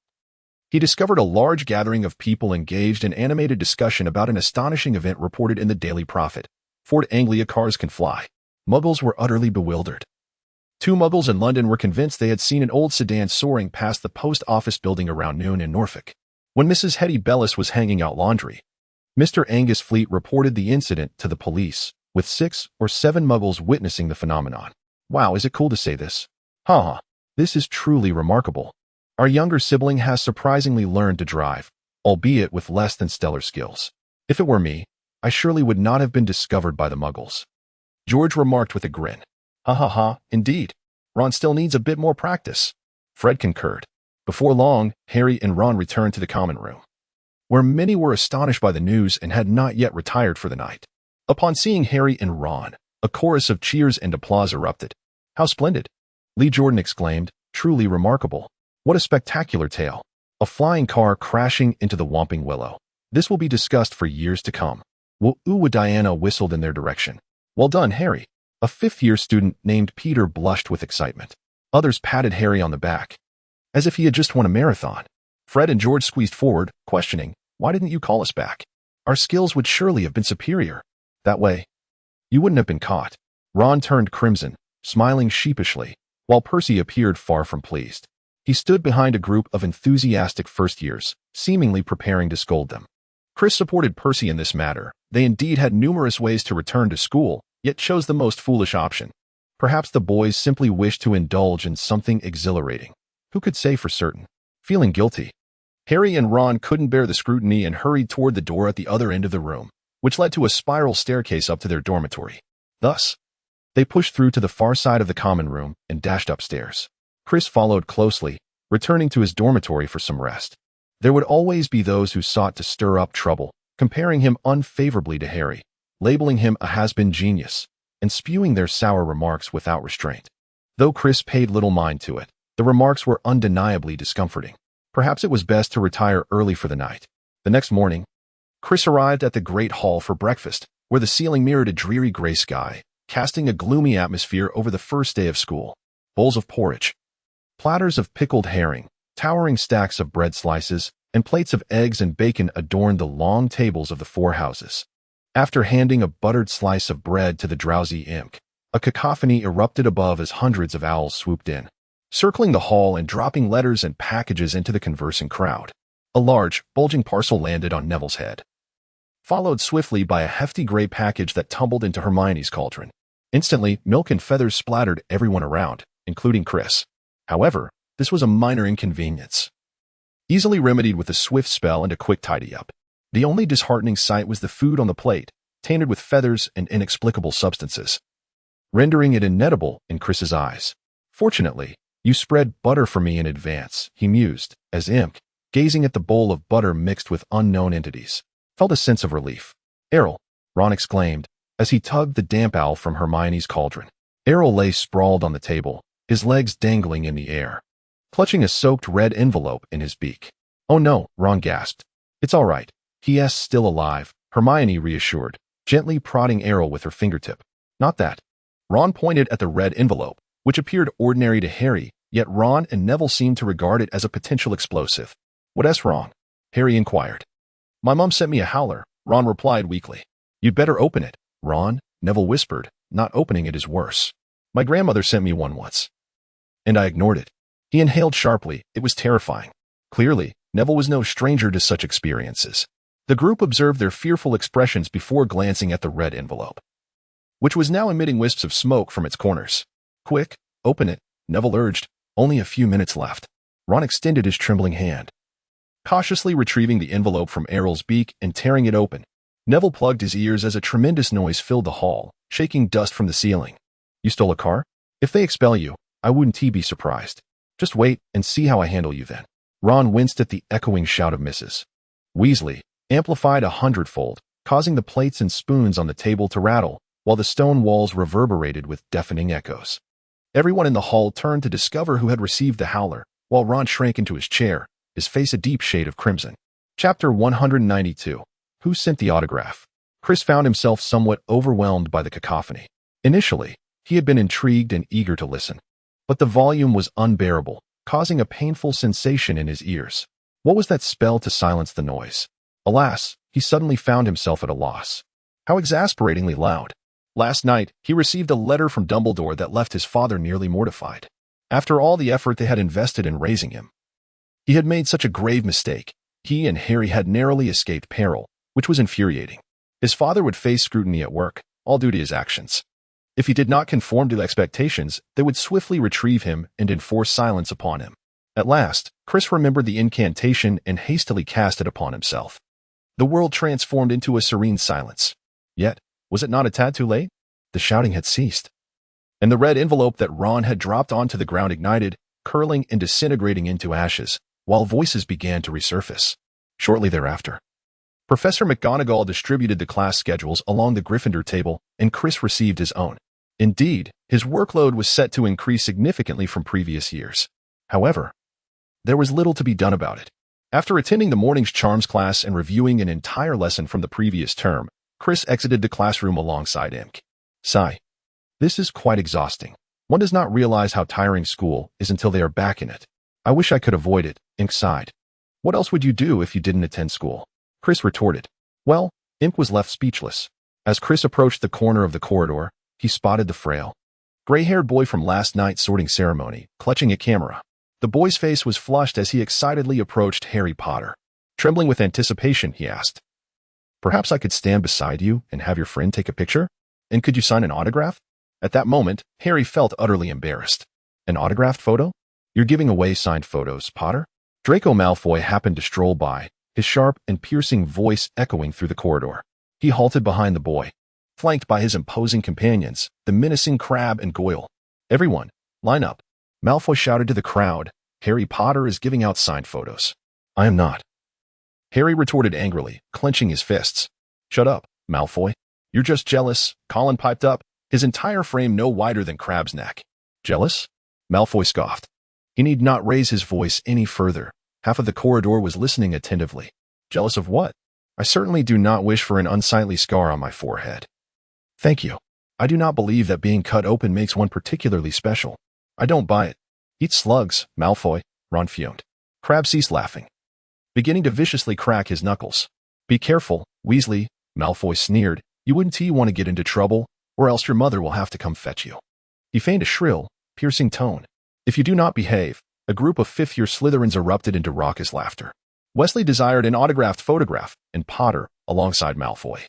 he discovered a large gathering of people engaged in animated discussion about an astonishing event reported in the Daily Prophet. Ford Anglia cars can fly. Muggles were utterly bewildered. 2 Muggles in London were convinced they had seen an old sedan soaring past the post office building around noon in Norfolk. When Mrs. Hetty Bellis was hanging out laundry, Mr. Angus Fleet reported the incident to the police, with 6 or 7 Muggles witnessing the phenomenon. "Wow, is it cool to say this? Haha, this is truly remarkable. Our younger sibling has surprisingly learned to drive, albeit with less than stellar skills. If it were me, I surely would not have been discovered by the Muggles," George remarked with a grin. "Ha ha ha, indeed. Ron still needs a bit more practice," Fred concurred. Before long, Harry and Ron returned to the common room, where many were astonished by the news and had not yet retired for the night. Upon seeing Harry and Ron, a chorus of cheers and applause erupted. "How splendid!" Lee Jordan exclaimed, "Truly remarkable. What a spectacular tale. A flying car crashing into the Whomping Willow. This will be discussed for years to come." Diana whistled in their direction. "Well done, Harry." A 5th-year student named Peter blushed with excitement. Others patted Harry on the back, as if he had just won a marathon. Fred and George squeezed forward, questioning, "Why didn't you call us back? Our skills would surely have been superior. That way, you wouldn't have been caught." Ron turned crimson, smiling sheepishly, while Percy appeared far from pleased. He stood behind a group of enthusiastic first-years, seemingly preparing to scold them. Chris supported Percy in this matter. They indeed had numerous ways to return to school, yet chose the most foolish option. Perhaps the boys simply wished to indulge in something exhilarating. Who could say for certain? Feeling guilty, Harry and Ron couldn't bear the scrutiny and hurried toward the door at the other end of the room, which led to a spiral staircase up to their dormitory. Thus, they pushed through to the far side of the common room and dashed upstairs. Chris followed closely, returning to his dormitory for some rest. There would always be those who sought to stir up trouble, comparing him unfavorably to Harry, labeling him a has-been genius, and spewing their sour remarks without restraint. Though Chris paid little mind to it, the remarks were undeniably discomforting. Perhaps it was best to retire early for the night. The next morning, Chris arrived at the Great Hall for breakfast, where the ceiling mirrored a dreary gray sky, casting a gloomy atmosphere over the first day of school. Bowls of porridge, platters of pickled herring, towering stacks of bread slices, and plates of eggs and bacon adorned the long tables of the four houses. After handing a buttered slice of bread to the drowsy imp, a cacophony erupted above as hundreds of owls swooped in, circling the hall and dropping letters and packages into the conversing crowd. A large, bulging parcel landed on Neville's head, followed swiftly by a hefty gray package that tumbled into Hermione's cauldron. Instantly, milk and feathers splattered everyone around, including Chris. However, this was a minor inconvenience, easily remedied with a swift spell and a quick tidy-up. The only disheartening sight was the food on the plate, tainted with feathers and inexplicable substances, rendering it inedible in Chris's eyes. Fortunately, you spread butter for me in advance, he mused, as Imp, gazing at the bowl of butter mixed with unknown entities, felt a sense of relief. Errol, Ron exclaimed, as he tugged the damp owl from Hermione's cauldron. Errol lay sprawled on the table, his legs dangling in the air, clutching a soaked red envelope in his beak. Oh no, Ron gasped. It's all right. He.S. still alive, Hermione reassured, gently prodding Errol with her fingertip. Not that. Ron pointed at the red envelope, which appeared ordinary to Harry, yet Ron and Neville seemed to regard it as a potential explosive. What's wrong? Harry inquired. My mom sent me a howler, Ron replied weakly. You'd better open it, Ron, Neville whispered. Not opening it is worse. My grandmother sent me one once, and I ignored it. He inhaled sharply. It was terrifying. Clearly, Neville was no stranger to such experiences. The group observed their fearful expressions before glancing at the red envelope, which was now emitting wisps of smoke from its corners. Quick, open it, Neville urged. Only a few minutes left. Ron extended his trembling hand, cautiously retrieving the envelope from Errol's beak and tearing it open. Neville plugged his ears as a tremendous noise filled the hall, shaking dust from the ceiling. You stole a car? If they expel you, I wouldn't be surprised. Just wait and see how I handle you then. Ron winced at the echoing shout of Mrs. Weasley, amplified 100-fold, causing the plates and spoons on the table to rattle, while the stone walls reverberated with deafening echoes. Everyone in the hall turned to discover who had received the howler, while Ron shrank into his chair, his face a deep shade of crimson. Chapter 192. Who sent the autograph? Chris found himself somewhat overwhelmed by the cacophony. Initially, he had been intrigued and eager to listen, but the volume was unbearable, causing a painful sensation in his ears. What was that spell to silence the noise? Alas, he suddenly found himself at a loss. How exasperatingly loud. Last night, he received a letter from Dumbledore that left his father nearly mortified. After all the effort they had invested in raising him, he had made such a grave mistake. He and Harry had narrowly escaped peril, which was infuriating. His father would face scrutiny at work, all due to his actions. If he did not conform to expectations, they would swiftly retrieve him and enforce silence upon him. At last, Chris remembered the incantation and hastily cast it upon himself. The world transformed into a serene silence. Yet, was it not a tad too late? The shouting had ceased, and the red envelope that Ron had dropped onto the ground ignited, curling and disintegrating into ashes, while voices began to resurface. Shortly thereafter, Professor McGonagall distributed the class schedules along the Gryffindor table, and Chris received his own. Indeed, his workload was set to increase significantly from previous years. However, there was little to be done about it. After attending the morning's charms class and reviewing an entire lesson from the previous term, Chris exited the classroom alongside Imk. Sigh. This is quite exhausting. One does not realize how tiring school is until they are back in it. I wish I could avoid it, Imk sighed. What else would you do if you didn't attend school? Chris retorted. Well, Imk was left speechless. As Chris approached the corner of the corridor, he spotted the frail, gray-haired boy from last night's sorting ceremony, clutching a camera. The boy's face was flushed as he excitedly approached Harry Potter. Trembling with anticipation, he asked, Perhaps I could stand beside you and have your friend take a picture? And could you sign an autograph? At that moment, Harry felt utterly embarrassed. An autographed photo? You're giving away signed photos, Potter? Draco Malfoy happened to stroll by, his sharp and piercing voice echoing through the corridor. He halted behind the boy, flanked by his imposing companions, the menacing Crabbe and Goyle. Everyone, line up. Malfoy shouted to the crowd. Harry Potter is giving out signed photos. I am not. Harry retorted angrily, clenching his fists. Shut up, Malfoy. You're just jealous, Colin piped up, his entire frame no wider than Crabbe's neck. Jealous? Malfoy scoffed. He need not raise his voice any further. Half of the corridor was listening attentively. Jealous of what? I certainly do not wish for an unsightly scar on my forehead. Thank you. I do not believe that being cut open makes one particularly special. I don't buy it. Eat slugs, Malfoy, Ron fumed. Crabbe ceased laughing, beginning to viciously crack his knuckles. Be careful, Weasley, Malfoy sneered. You wouldn't want to get into trouble, or else your mother will have to come fetch you. He feigned a shrill, piercing tone. If you do not behave, a group of fifth-year Slytherins erupted into raucous laughter. Wesley desired an autographed photograph, and Potter, alongside Malfoy,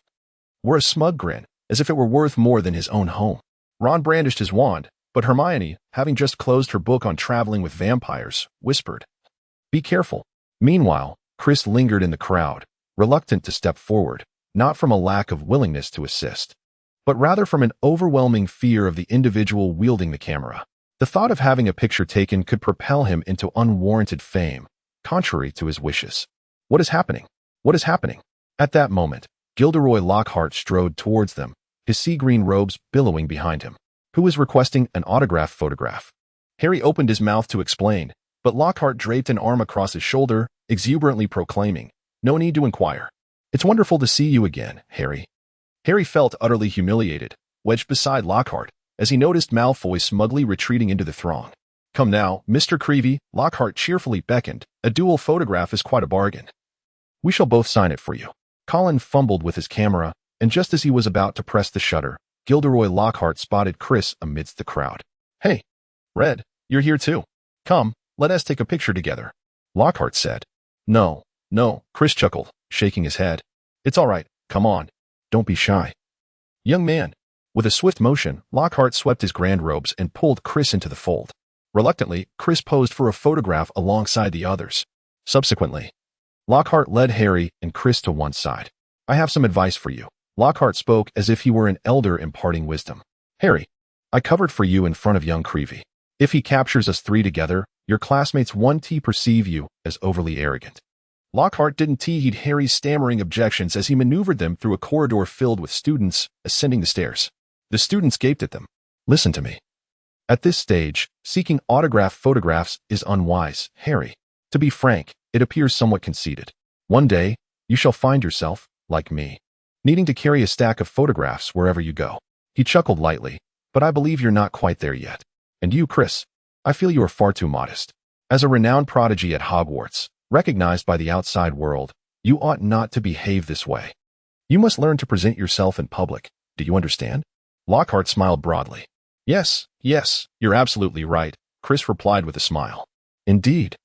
wore a smug grin, as if it were worth more than his own home. Ron brandished his wand, but Hermione, having just closed her book on traveling with vampires, whispered, Be careful. Meanwhile, Chris lingered in the crowd, reluctant to step forward, not from a lack of willingness to assist, but rather from an overwhelming fear of the individual wielding the camera. The thought of having a picture taken could propel him into unwarranted fame, contrary to his wishes. What is happening? What is happening? At that moment, Gilderoy Lockhart strode towards them, his sea-green robes billowing behind him. Who is requesting an autograph photograph? Harry opened his mouth to explain, but Lockhart draped an arm across his shoulder, exuberantly proclaiming, No need to inquire. It's wonderful to see you again, Harry. Harry felt utterly humiliated, wedged beside Lockhart, as he noticed Malfoy smugly retreating into the throng. Come now, Mr. Creevey, Lockhart cheerfully beckoned. A dual photograph is quite a bargain. We shall both sign it for you. Colin fumbled with his camera, and just as he was about to press the shutter, Gilderoy Lockhart spotted Chris amidst the crowd. Hey, Red, you're here too. Come, let us take a picture together, Lockhart said. No, Chris chuckled, shaking his head. It's all right, come on. Don't be shy. Young man. With a swift motion, Lockhart swept his grand robes and pulled Chris into the fold. Reluctantly, Chris posed for a photograph alongside the others. Subsequently, Lockhart led Harry and Chris to one side. I have some advice for you. Lockhart spoke as if he were an elder imparting wisdom. Harry, I covered for you in front of young Creevey. If he captures us three together, your classmates won't perceive you as overly arrogant. Lockhart didn't heed Harry's stammering objections as he maneuvered them through a corridor filled with students ascending the stairs. The students gaped at them. Listen to me. At this stage, seeking autograph photographs is unwise, Harry. To be frank, it appears somewhat conceited. One day, you shall find yourself, like me, needing to carry a stack of photographs wherever you go. He chuckled lightly, but I believe you're not quite there yet. And you, Chris, I feel you are far too modest. As a renowned prodigy at Hogwarts, recognized by the outside world, you ought not to behave this way. You must learn to present yourself in public. Do you understand? Lockhart smiled broadly. Yes, you're absolutely right, Chris replied with a smile. Indeed.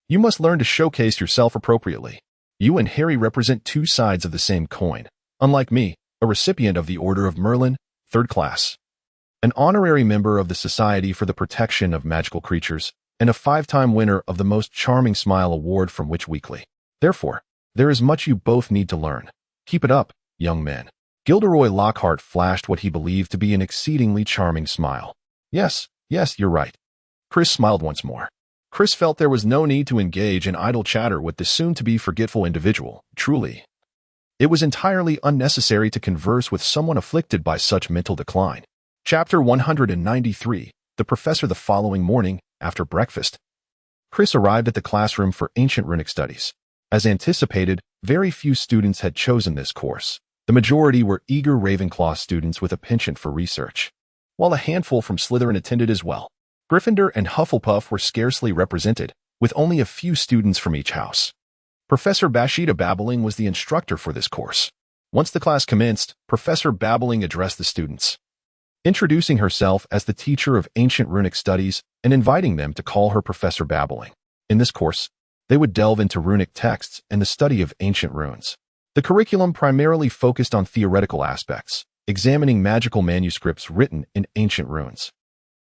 You must learn to showcase yourself appropriately. You and Harry represent two sides of the same coin. Unlike me, a recipient of the Order of Merlin, 3rd class, an honorary member of the Society for the Protection of Magical Creatures, and a 5-time winner of the Most Charming Smile Award from Witch Weekly. Therefore, there is much you both need to learn. Keep it up, young men. Gilderoy Lockhart flashed what he believed to be an exceedingly charming smile. Yes, you're right. Chris smiled once more. Chris felt there was no need to engage in idle chatter with the soon-to-be forgetful individual. Truly, it was entirely unnecessary to converse with someone afflicted by such mental decline. Chapter 193, The Professor. The following morning, after breakfast, Chris arrived at the classroom for Ancient Runic Studies. As anticipated, very few students had chosen this course. The majority were eager Ravenclaw students with a penchant for research, while a handful from Slytherin attended as well. Gryffindor and Hufflepuff were scarcely represented, with only a few students from each house. Professor Bashida Babbling was the instructor for this course. Once the class commenced, Professor Babbling addressed the students, introducing herself as the teacher of Ancient Runic Studies and inviting them to call her Professor Babbling. In this course, they would delve into runic texts and the study of ancient runes. The curriculum primarily focused on theoretical aspects, examining magical manuscripts written in ancient runes.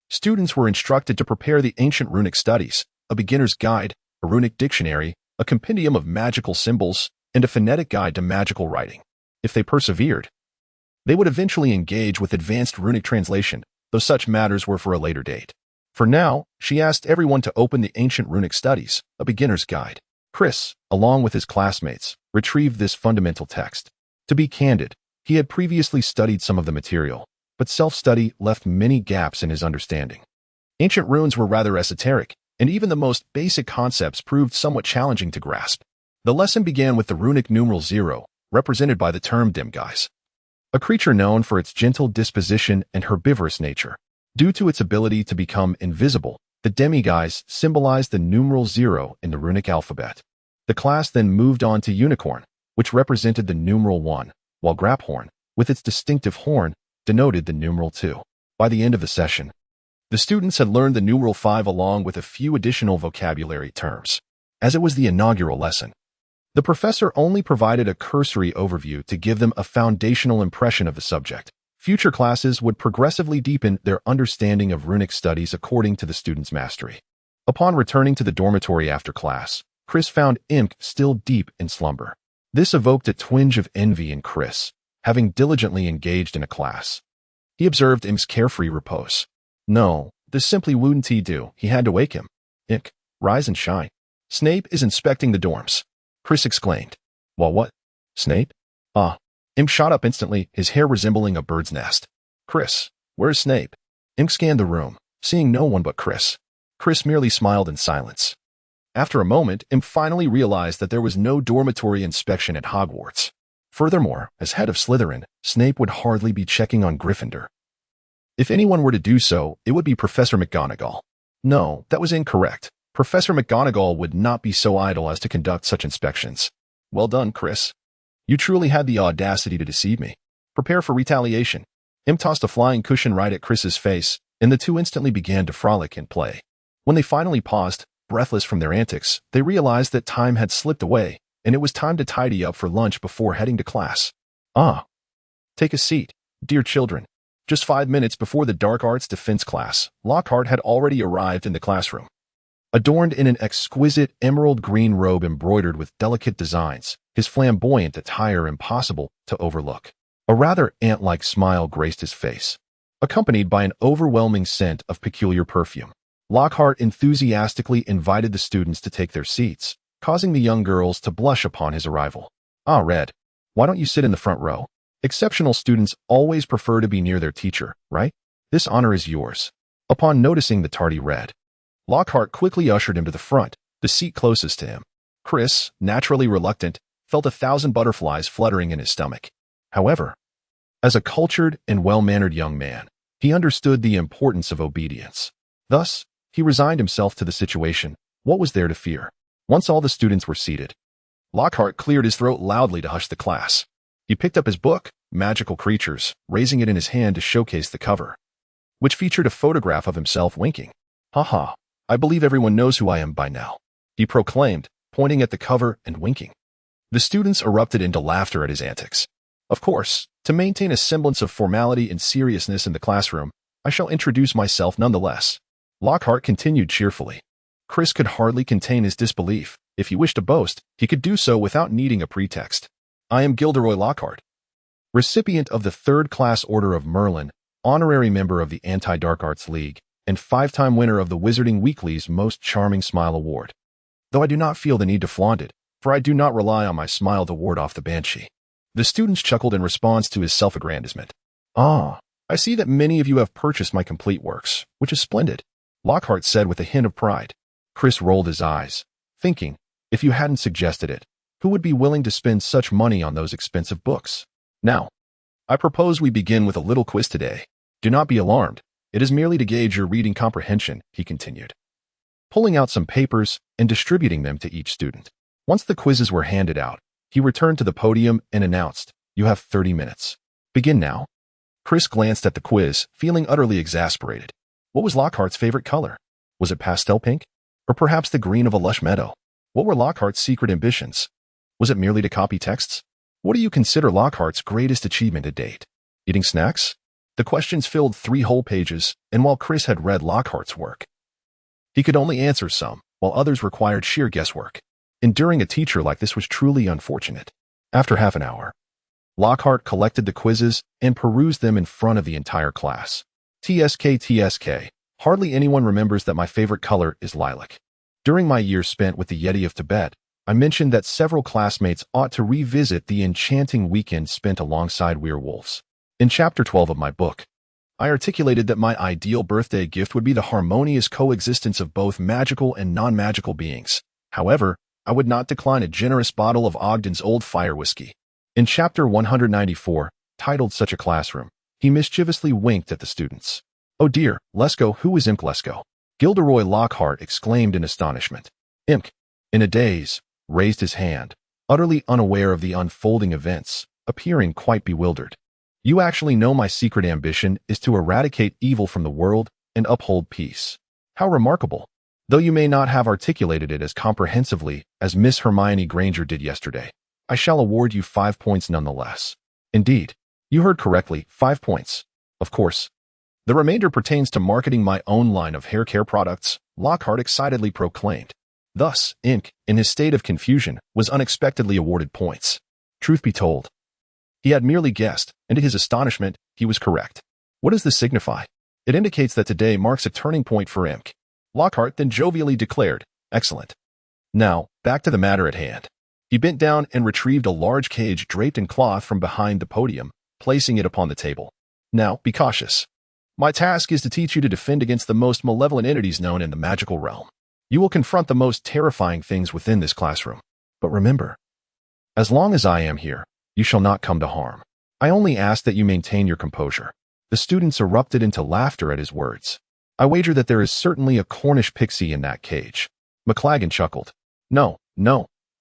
Students were instructed to prepare the Ancient Runic Studies, a beginner's guide, a runic dictionary, a compendium of magical symbols, and a phonetic guide to magical writing. If they persevered, they would eventually engage with advanced runic translation, though such matters were for a later date. For now, she asked everyone to open the Ancient Runic Studies, a beginner's guide. Chris, along with his classmates, retrieved this fundamental text. To be candid, he had previously studied some of the material, but self-study left many gaps in his understanding. Ancient runes were rather esoteric, and even the most basic concepts proved somewhat challenging to grasp. The lesson began with the runic numeral 0, represented by the term demguise, a creature known for its gentle disposition and herbivorous nature. Due to its ability to become invisible, the demiguise symbolized the numeral 0 in the runic alphabet. The class then moved on to unicorn, which represented the numeral 1, while grapehorn, with its distinctive horn, denoted the numeral 2. By the end of the session, the students had learned the numeral 5 along with a few additional vocabulary terms. As it was the inaugural lesson, the professor only provided a cursory overview to give them a foundational impression of the subject. Future classes would progressively deepen their understanding of runic studies according to the students' mastery. Upon returning to the dormitory after class, Chris found Imk still deep in slumber. This evoked a twinge of envy in Chris, having diligently engaged in a class. He observed Imk's carefree repose. No, this simply wouldn't he do. He had to wake him. Imk, rise and shine. Snape is inspecting the dorms, Chris exclaimed. Well, what? Snape? Ah. Imk shot up instantly, his hair resembling a bird's nest. Chris, where's Snape? Imk scanned the room, seeing no one but Chris. Chris merely smiled in silence. After a moment, Imk finally realized that there was no dormitory inspection at Hogwarts. Furthermore, as head of Slytherin, Snape would hardly be checking on Gryffindor. If anyone were to do so, it would be Professor McGonagall. No, that was incorrect. Professor McGonagall would not be so idle as to conduct such inspections. Well done, Chris. You truly had the audacity to deceive me. Prepare for retaliation. Imk tossed a flying cushion right at Chris's face, and the two instantly began to frolic and play. When they finally paused, breathless from their antics, they realized that time had slipped away, and it was time to tidy up for lunch before heading to class. Ah. Take a seat, dear children. Just 5 minutes before the dark arts defense class, Lockhart had already arrived in the classroom. Adorned in an exquisite emerald green robe embroidered with delicate designs, his flamboyant attire impossible to overlook. A rather ant-like smile graced his face, accompanied by an overwhelming scent of peculiar perfume. Lockhart enthusiastically invited the students to take their seats, causing the young girls to blush upon his arrival. Ah, Red, why don't you sit in the front row? Exceptional students always prefer to be near their teacher, right? This honor is yours. Upon noticing the tardy Red, Lockhart quickly ushered him to the front, the seat closest to him. Chris, naturally reluctant, felt 1,000 butterflies fluttering in his stomach. However, as a cultured and well-mannered young man, he understood the importance of obedience. Thus, he resigned himself to the situation. What was there to fear? Once all the students were seated, Lockhart cleared his throat loudly to hush the class. He picked up his book, Magical Creatures, raising it in his hand to showcase the cover, which featured a photograph of himself winking. Haha, I believe everyone knows who I am by now, he proclaimed, pointing at the cover and winking. The students erupted into laughter at his antics. Of course, to maintain a semblance of formality and seriousness in the classroom, I shall introduce myself nonetheless. Lockhart continued cheerfully. Chris could hardly contain his disbelief. If he wished to boast, he could do so without needing a pretext. I am Gilderoy Lockhart, recipient of the 3rd Class Order of Merlin, honorary member of the Anti-Dark Arts League, and 5-time winner of the Wizarding Weekly's Most Charming Smile Award. Though I do not feel the need to flaunt it, for I do not rely on my smile to ward off the banshee. The students chuckled in response to his self-aggrandizement. Ah, I see that many of you have purchased my complete works, which is splendid, Lockhart said with a hint of pride. Chris rolled his eyes, thinking, if you hadn't suggested it, who would be willing to spend such money on those expensive books? Now, I propose we begin with a little quiz today. Do not be alarmed. It is merely to gauge your reading comprehension, he continued, pulling out some papers and distributing them to each student. Once the quizzes were handed out, he returned to the podium and announced, you have 30 minutes. Begin now. Chris glanced at the quiz, feeling utterly exasperated. What was Lockhart's favorite color? Was it pastel pink? Or perhaps the green of a lush meadow? What were Lockhart's secret ambitions? Was it merely to copy texts? What do you consider Lockhart's greatest achievement to date? Eating snacks? The questions filled 3 whole pages, and while Chris had read Lockhart's work, he could only answer some, while others required sheer guesswork. Enduring a teacher like this was truly unfortunate. After half an hour, Lockhart collected the quizzes and perused them in front of the entire class. TSK. Hardly anyone remembers that my favorite color is lilac. During my years spent with the Yeti of Tibet, I mentioned that several classmates ought to revisit the enchanting weekend spent alongside werewolves. In Chapter 12 of my book, I articulated that my ideal birthday gift would be the harmonious coexistence of both magical and non-magical beings. However, I would not decline a generous bottle of Ogden's Old Fire whiskey. In chapter 194, titled Such a Classroom, he mischievously winked at the students. Oh dear, Lesko, who is Imp Lesko? Gilderoy Lockhart exclaimed in astonishment. Imp, in a daze, raised his hand, utterly unaware of the unfolding events, appearing quite bewildered. You actually know my secret ambition is to eradicate evil from the world and uphold peace. How remarkable! Though you may not have articulated it as comprehensively as Miss Hermione Granger did yesterday, I shall award you 5 points nonetheless. Indeed, you heard correctly, 5 points. Of course. The remainder pertains to marketing my own line of hair care products, Lockhart excitedly proclaimed. Thus, Imp, in his state of confusion, was unexpectedly awarded points. Truth be told, he had merely guessed, and to his astonishment, he was correct. What does this signify? It indicates that today marks a turning point for Imp. Lockhart then jovially declared, Excellent. Now, back to the matter at hand. He bent down and retrieved a large cage draped in cloth from behind the podium, placing it upon the table. Now, be cautious. My task is to teach you to defend against the most malevolent entities known in the magical realm. You will confront the most terrifying things within this classroom. But remember, as long as I am here, you shall not come to harm. I only ask that you maintain your composure. The students erupted into laughter at his words. I wager that there is certainly a Cornish pixie in that cage. McLaggen chuckled. No,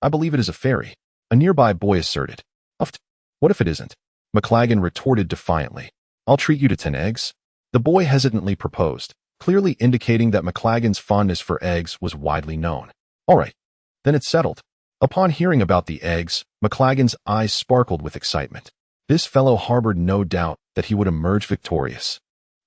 I believe it is a fairy. A nearby boy asserted. Uft. What if it isn't? McLaggen retorted defiantly. I'll treat you to 10 eggs. The boy hesitantly proposed, clearly indicating that McLaggen's fondness for eggs was widely known. All right, then it's settled. Upon hearing about the eggs, McLaggen's eyes sparkled with excitement. This fellow harbored no doubt that he would emerge victorious.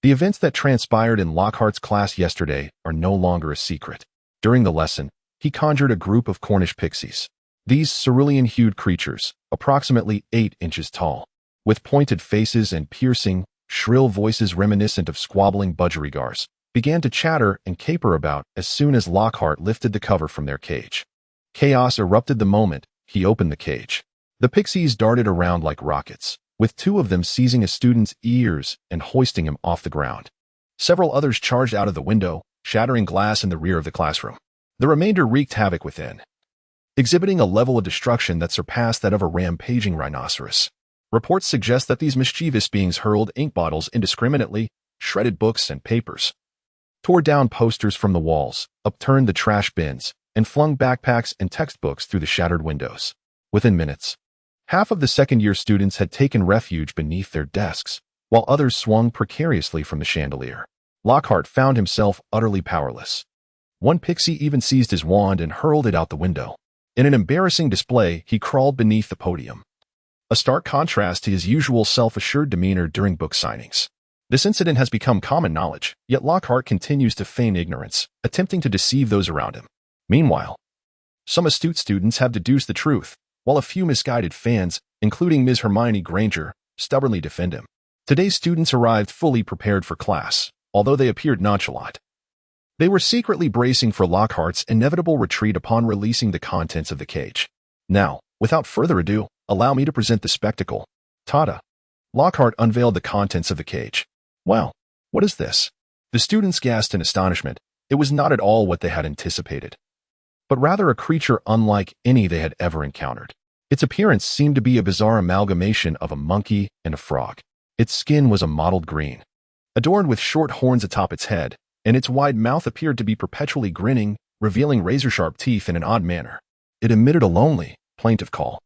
The events that transpired in Lockhart's class yesterday are no longer a secret. During the lesson, he conjured a group of Cornish pixies. These cerulean-hued creatures, approximately 8 inches tall, with pointed faces and piercing, shrill voices reminiscent of squabbling budgerigars, began to chatter and caper about as soon as Lockhart lifted the cover from their cage. Chaos erupted the moment he opened the cage. The pixies darted around like rockets, with 2 of them seizing a student's ears and hoisting him off the ground. Several others charged out of the window, shattering glass in the rear of the classroom. The remainder wreaked havoc within, exhibiting a level of destruction that surpassed that of a rampaging rhinoceros. Reports suggest that these mischievous beings hurled ink bottles indiscriminately, shredded books and papers, tore down posters from the walls, upturned the trash bins, and flung backpacks and textbooks through the shattered windows. Within minutes, half of the second-year students had taken refuge beneath their desks, while others swung precariously from the chandelier. Lockhart found himself utterly powerless. One pixie even seized his wand and hurled it out the window. In an embarrassing display, he crawled beneath the podium. A stark contrast to his usual self-assured demeanor during book signings. This incident has become common knowledge, yet Lockhart continues to feign ignorance, attempting to deceive those around him. Meanwhile, some astute students have deduced the truth, while a few misguided fans, including Ms. Hermione Granger, stubbornly defend him. Today's students arrived fully prepared for class, although they appeared nonchalant. They were secretly bracing for Lockhart's inevitable retreat upon releasing the contents of the cage. Now, without further ado, allow me to present the spectacle. Ta-da! Lockhart unveiled the contents of the cage. Wow, what is this? The students gasped in astonishment. It was not at all what they had anticipated, but rather a creature unlike any they had ever encountered. Its appearance seemed to be a bizarre amalgamation of a monkey and a frog. Its skin was a mottled green, adorned with short horns atop its head, and its wide mouth appeared to be perpetually grinning, revealing razor-sharp teeth in an odd manner. It emitted a lonely, plaintive call.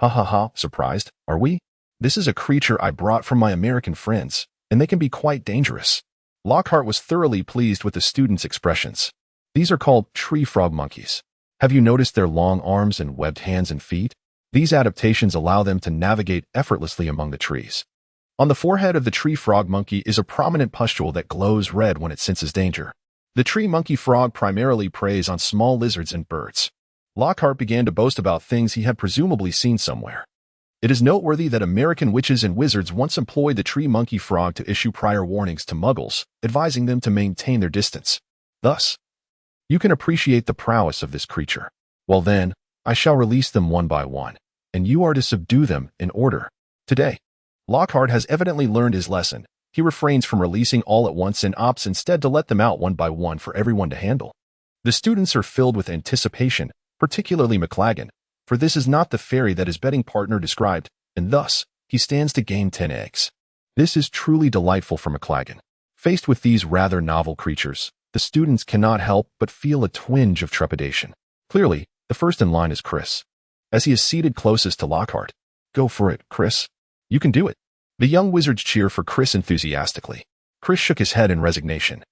Ha ha ha, surprised, are we? This is a creature I brought from my American friends, and they can be quite dangerous. Lockhart was thoroughly pleased with the students' expressions. These are called tree frog monkeys. Have you noticed their long arms and webbed hands and feet? These adaptations allow them to navigate effortlessly among the trees. On the forehead of the tree frog monkey is a prominent pustule that glows red when it senses danger. The tree monkey frog primarily preys on small lizards and birds. Lockhart began to boast about things he had presumably seen somewhere. It is noteworthy that American witches and wizards once employed the tree monkey frog to issue prior warnings to muggles, advising them to maintain their distance. Thus, you can appreciate the prowess of this creature. Well then, I shall release them one by one, and you are to subdue them in order. Today, Lockhart has evidently learned his lesson. He refrains from releasing all at once and opts instead to let them out one by one for everyone to handle. The students are filled with anticipation, particularly McLaggen, for this is not the fairy that his betting partner described, and thus, he stands to gain 10 eggs. This is truly delightful for McLaggen. Faced with these rather novel creatures, the students cannot help but feel a twinge of trepidation. Clearly, the first in line is Chris, as he is seated closest to Lockhart. Go for it, Chris. You can do it. The young wizards cheer for Chris enthusiastically. Chris shook his head in resignation.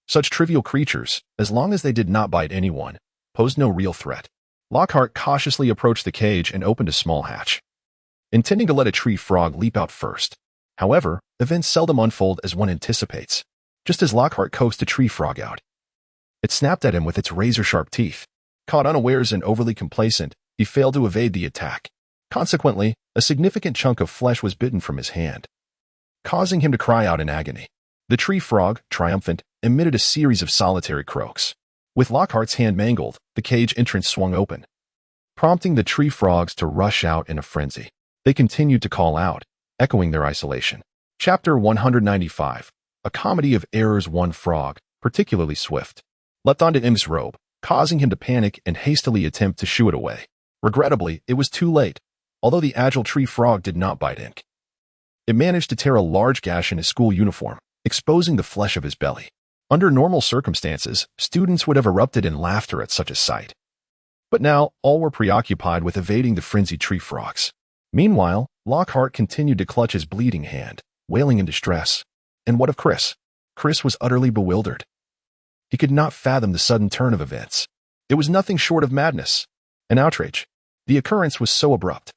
Such trivial creatures, as long as they did not bite anyone, posed no real threat. Lockhart cautiously approached the cage and opened a small hatch, intending to let a tree frog leap out first. However, events seldom unfold as one anticipates. Just as Lockhart coaxed a tree frog out, it snapped at him with its razor-sharp teeth. Caught unawares and overly complacent, he failed to evade the attack. Consequently, a significant chunk of flesh was bitten from his hand, causing him to cry out in agony. The tree frog, triumphant, emitted a series of solitary croaks. With Lockhart's hand mangled, the cage entrance swung open, prompting the tree frogs to rush out in a frenzy. They continued to call out, echoing their isolation. Chapter 195. A comedy of errors. One frog, particularly swift, leapt onto Im's robe, causing him to panic and hastily attempt to shoo it away. Regrettably, it was too late. Although the agile tree frog did not bite Ink, it managed to tear a large gash in his school uniform, exposing the flesh of his belly. Under normal circumstances, students would have erupted in laughter at such a sight. But now, all were preoccupied with evading the frenzied tree frogs. Meanwhile, Lockhart continued to clutch his bleeding hand, wailing in distress. And what of Chris? Chris was utterly bewildered. He could not fathom the sudden turn of events. It was nothing short of madness, an outrage. The occurrence was so abrupt,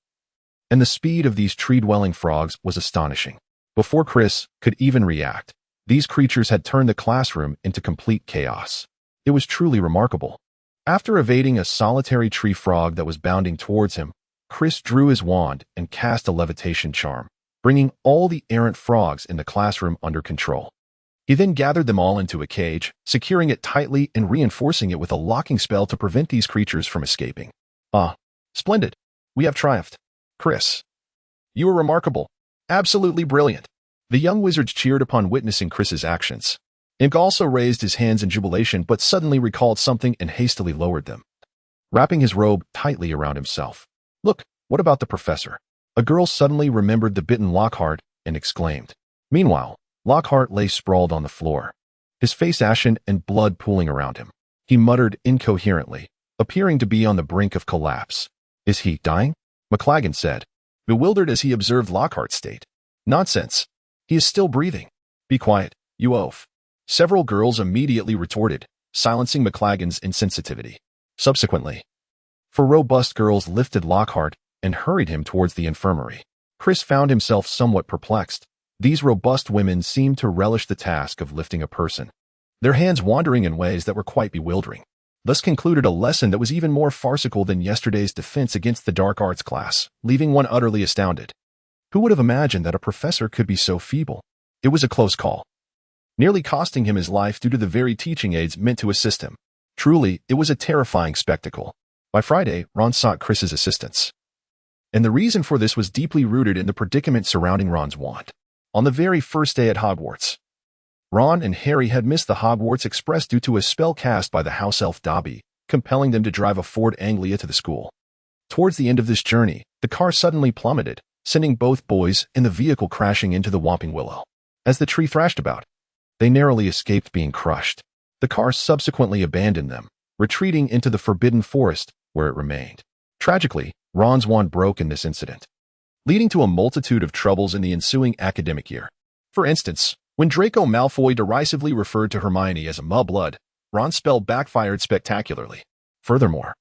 and the speed of these tree-dwelling frogs was astonishing. Before Chris could even react, these creatures had turned the classroom into complete chaos. It was truly remarkable. After evading a solitary tree frog that was bounding towards him, Chris drew his wand and cast a levitation charm, bringing all the errant frogs in the classroom under control. He then gathered them all into a cage, securing it tightly and reinforcing it with a locking spell to prevent these creatures from escaping. Ah, splendid. We have triumphed. Chris, you are remarkable. Absolutely brilliant. The young wizards cheered upon witnessing Chris's actions. Ink also raised his hands in jubilation but suddenly recalled something and hastily lowered them, wrapping his robe tightly around himself. Look, what about the professor? A girl suddenly remembered the bitten Lockhart and exclaimed. Meanwhile, Lockhart lay sprawled on the floor, his face ashen and blood pooling around him. He muttered incoherently, appearing to be on the brink of collapse. Is he dying? McLaggen said, bewildered as he observed Lockhart's state. Nonsense. He is still breathing. Be quiet, you oaf. Several girls immediately retorted, silencing McLaggen's insensitivity. Subsequently, 4 robust girls lifted Lockhart and hurried him towards the infirmary. Chris found himself somewhat perplexed. These robust women seemed to relish the task of lifting a person, their hands wandering in ways that were quite bewildering. Thus concluded a lesson that was even more farcical than yesterday's defense against the dark arts class, leaving one utterly astounded. Who would have imagined that a professor could be so feeble? It was a close call, nearly costing him his life due to the very teaching aids meant to assist him. Truly, it was a terrifying spectacle. By Friday, Ron sought Chris's assistance, and the reason for this was deeply rooted in the predicament surrounding Ron's wand. On the very first day at Hogwarts, Ron and Harry had missed the Hogwarts Express due to a spell cast by the house elf Dobby, compelling them to drive a Ford Anglia to the school. Towards the end of this journey, the car suddenly plummeted, sending both boys in the vehicle crashing into the Whomping Willow. As the tree thrashed about, they narrowly escaped being crushed. The car subsequently abandoned them, retreating into the Forbidden Forest, where it remained. Tragically, Ron's wand broke in this incident, leading to a multitude of troubles in the ensuing academic year. For instance, when Draco Malfoy derisively referred to Hermione as a mudblood, Ron's spell backfired spectacularly. Furthermore,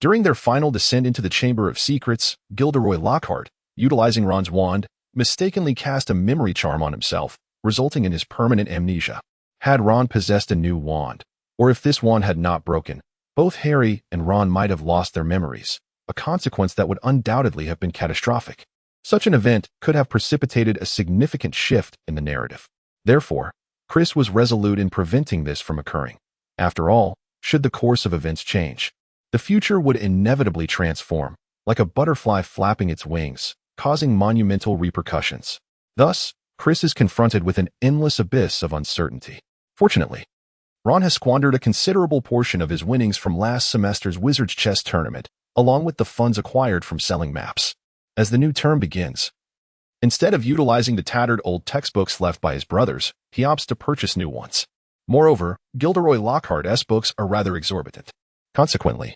during their final descent into the Chamber of Secrets, Gilderoy Lockhart, utilizing Ron's wand, mistakenly cast a memory charm on himself, resulting in his permanent amnesia. Had Ron possessed a new wand, or if this wand had not broken, both Harry and Ron might have lost their memories, a consequence that would undoubtedly have been catastrophic. Such an event could have precipitated a significant shift in the narrative. Therefore, Chris was resolute in preventing this from occurring. After all, should the course of events change, the future would inevitably transform, like a butterfly flapping its wings, causing monumental repercussions. Thus, Chris is confronted with an endless abyss of uncertainty. Fortunately, Ron has squandered a considerable portion of his winnings from last semester's Wizards Chess tournament, along with the funds acquired from selling maps. As the new term begins, instead of utilizing the tattered old textbooks left by his brothers, he opts to purchase new ones. Moreover, Gilderoy Lockhart's books are rather exorbitant. Consequently,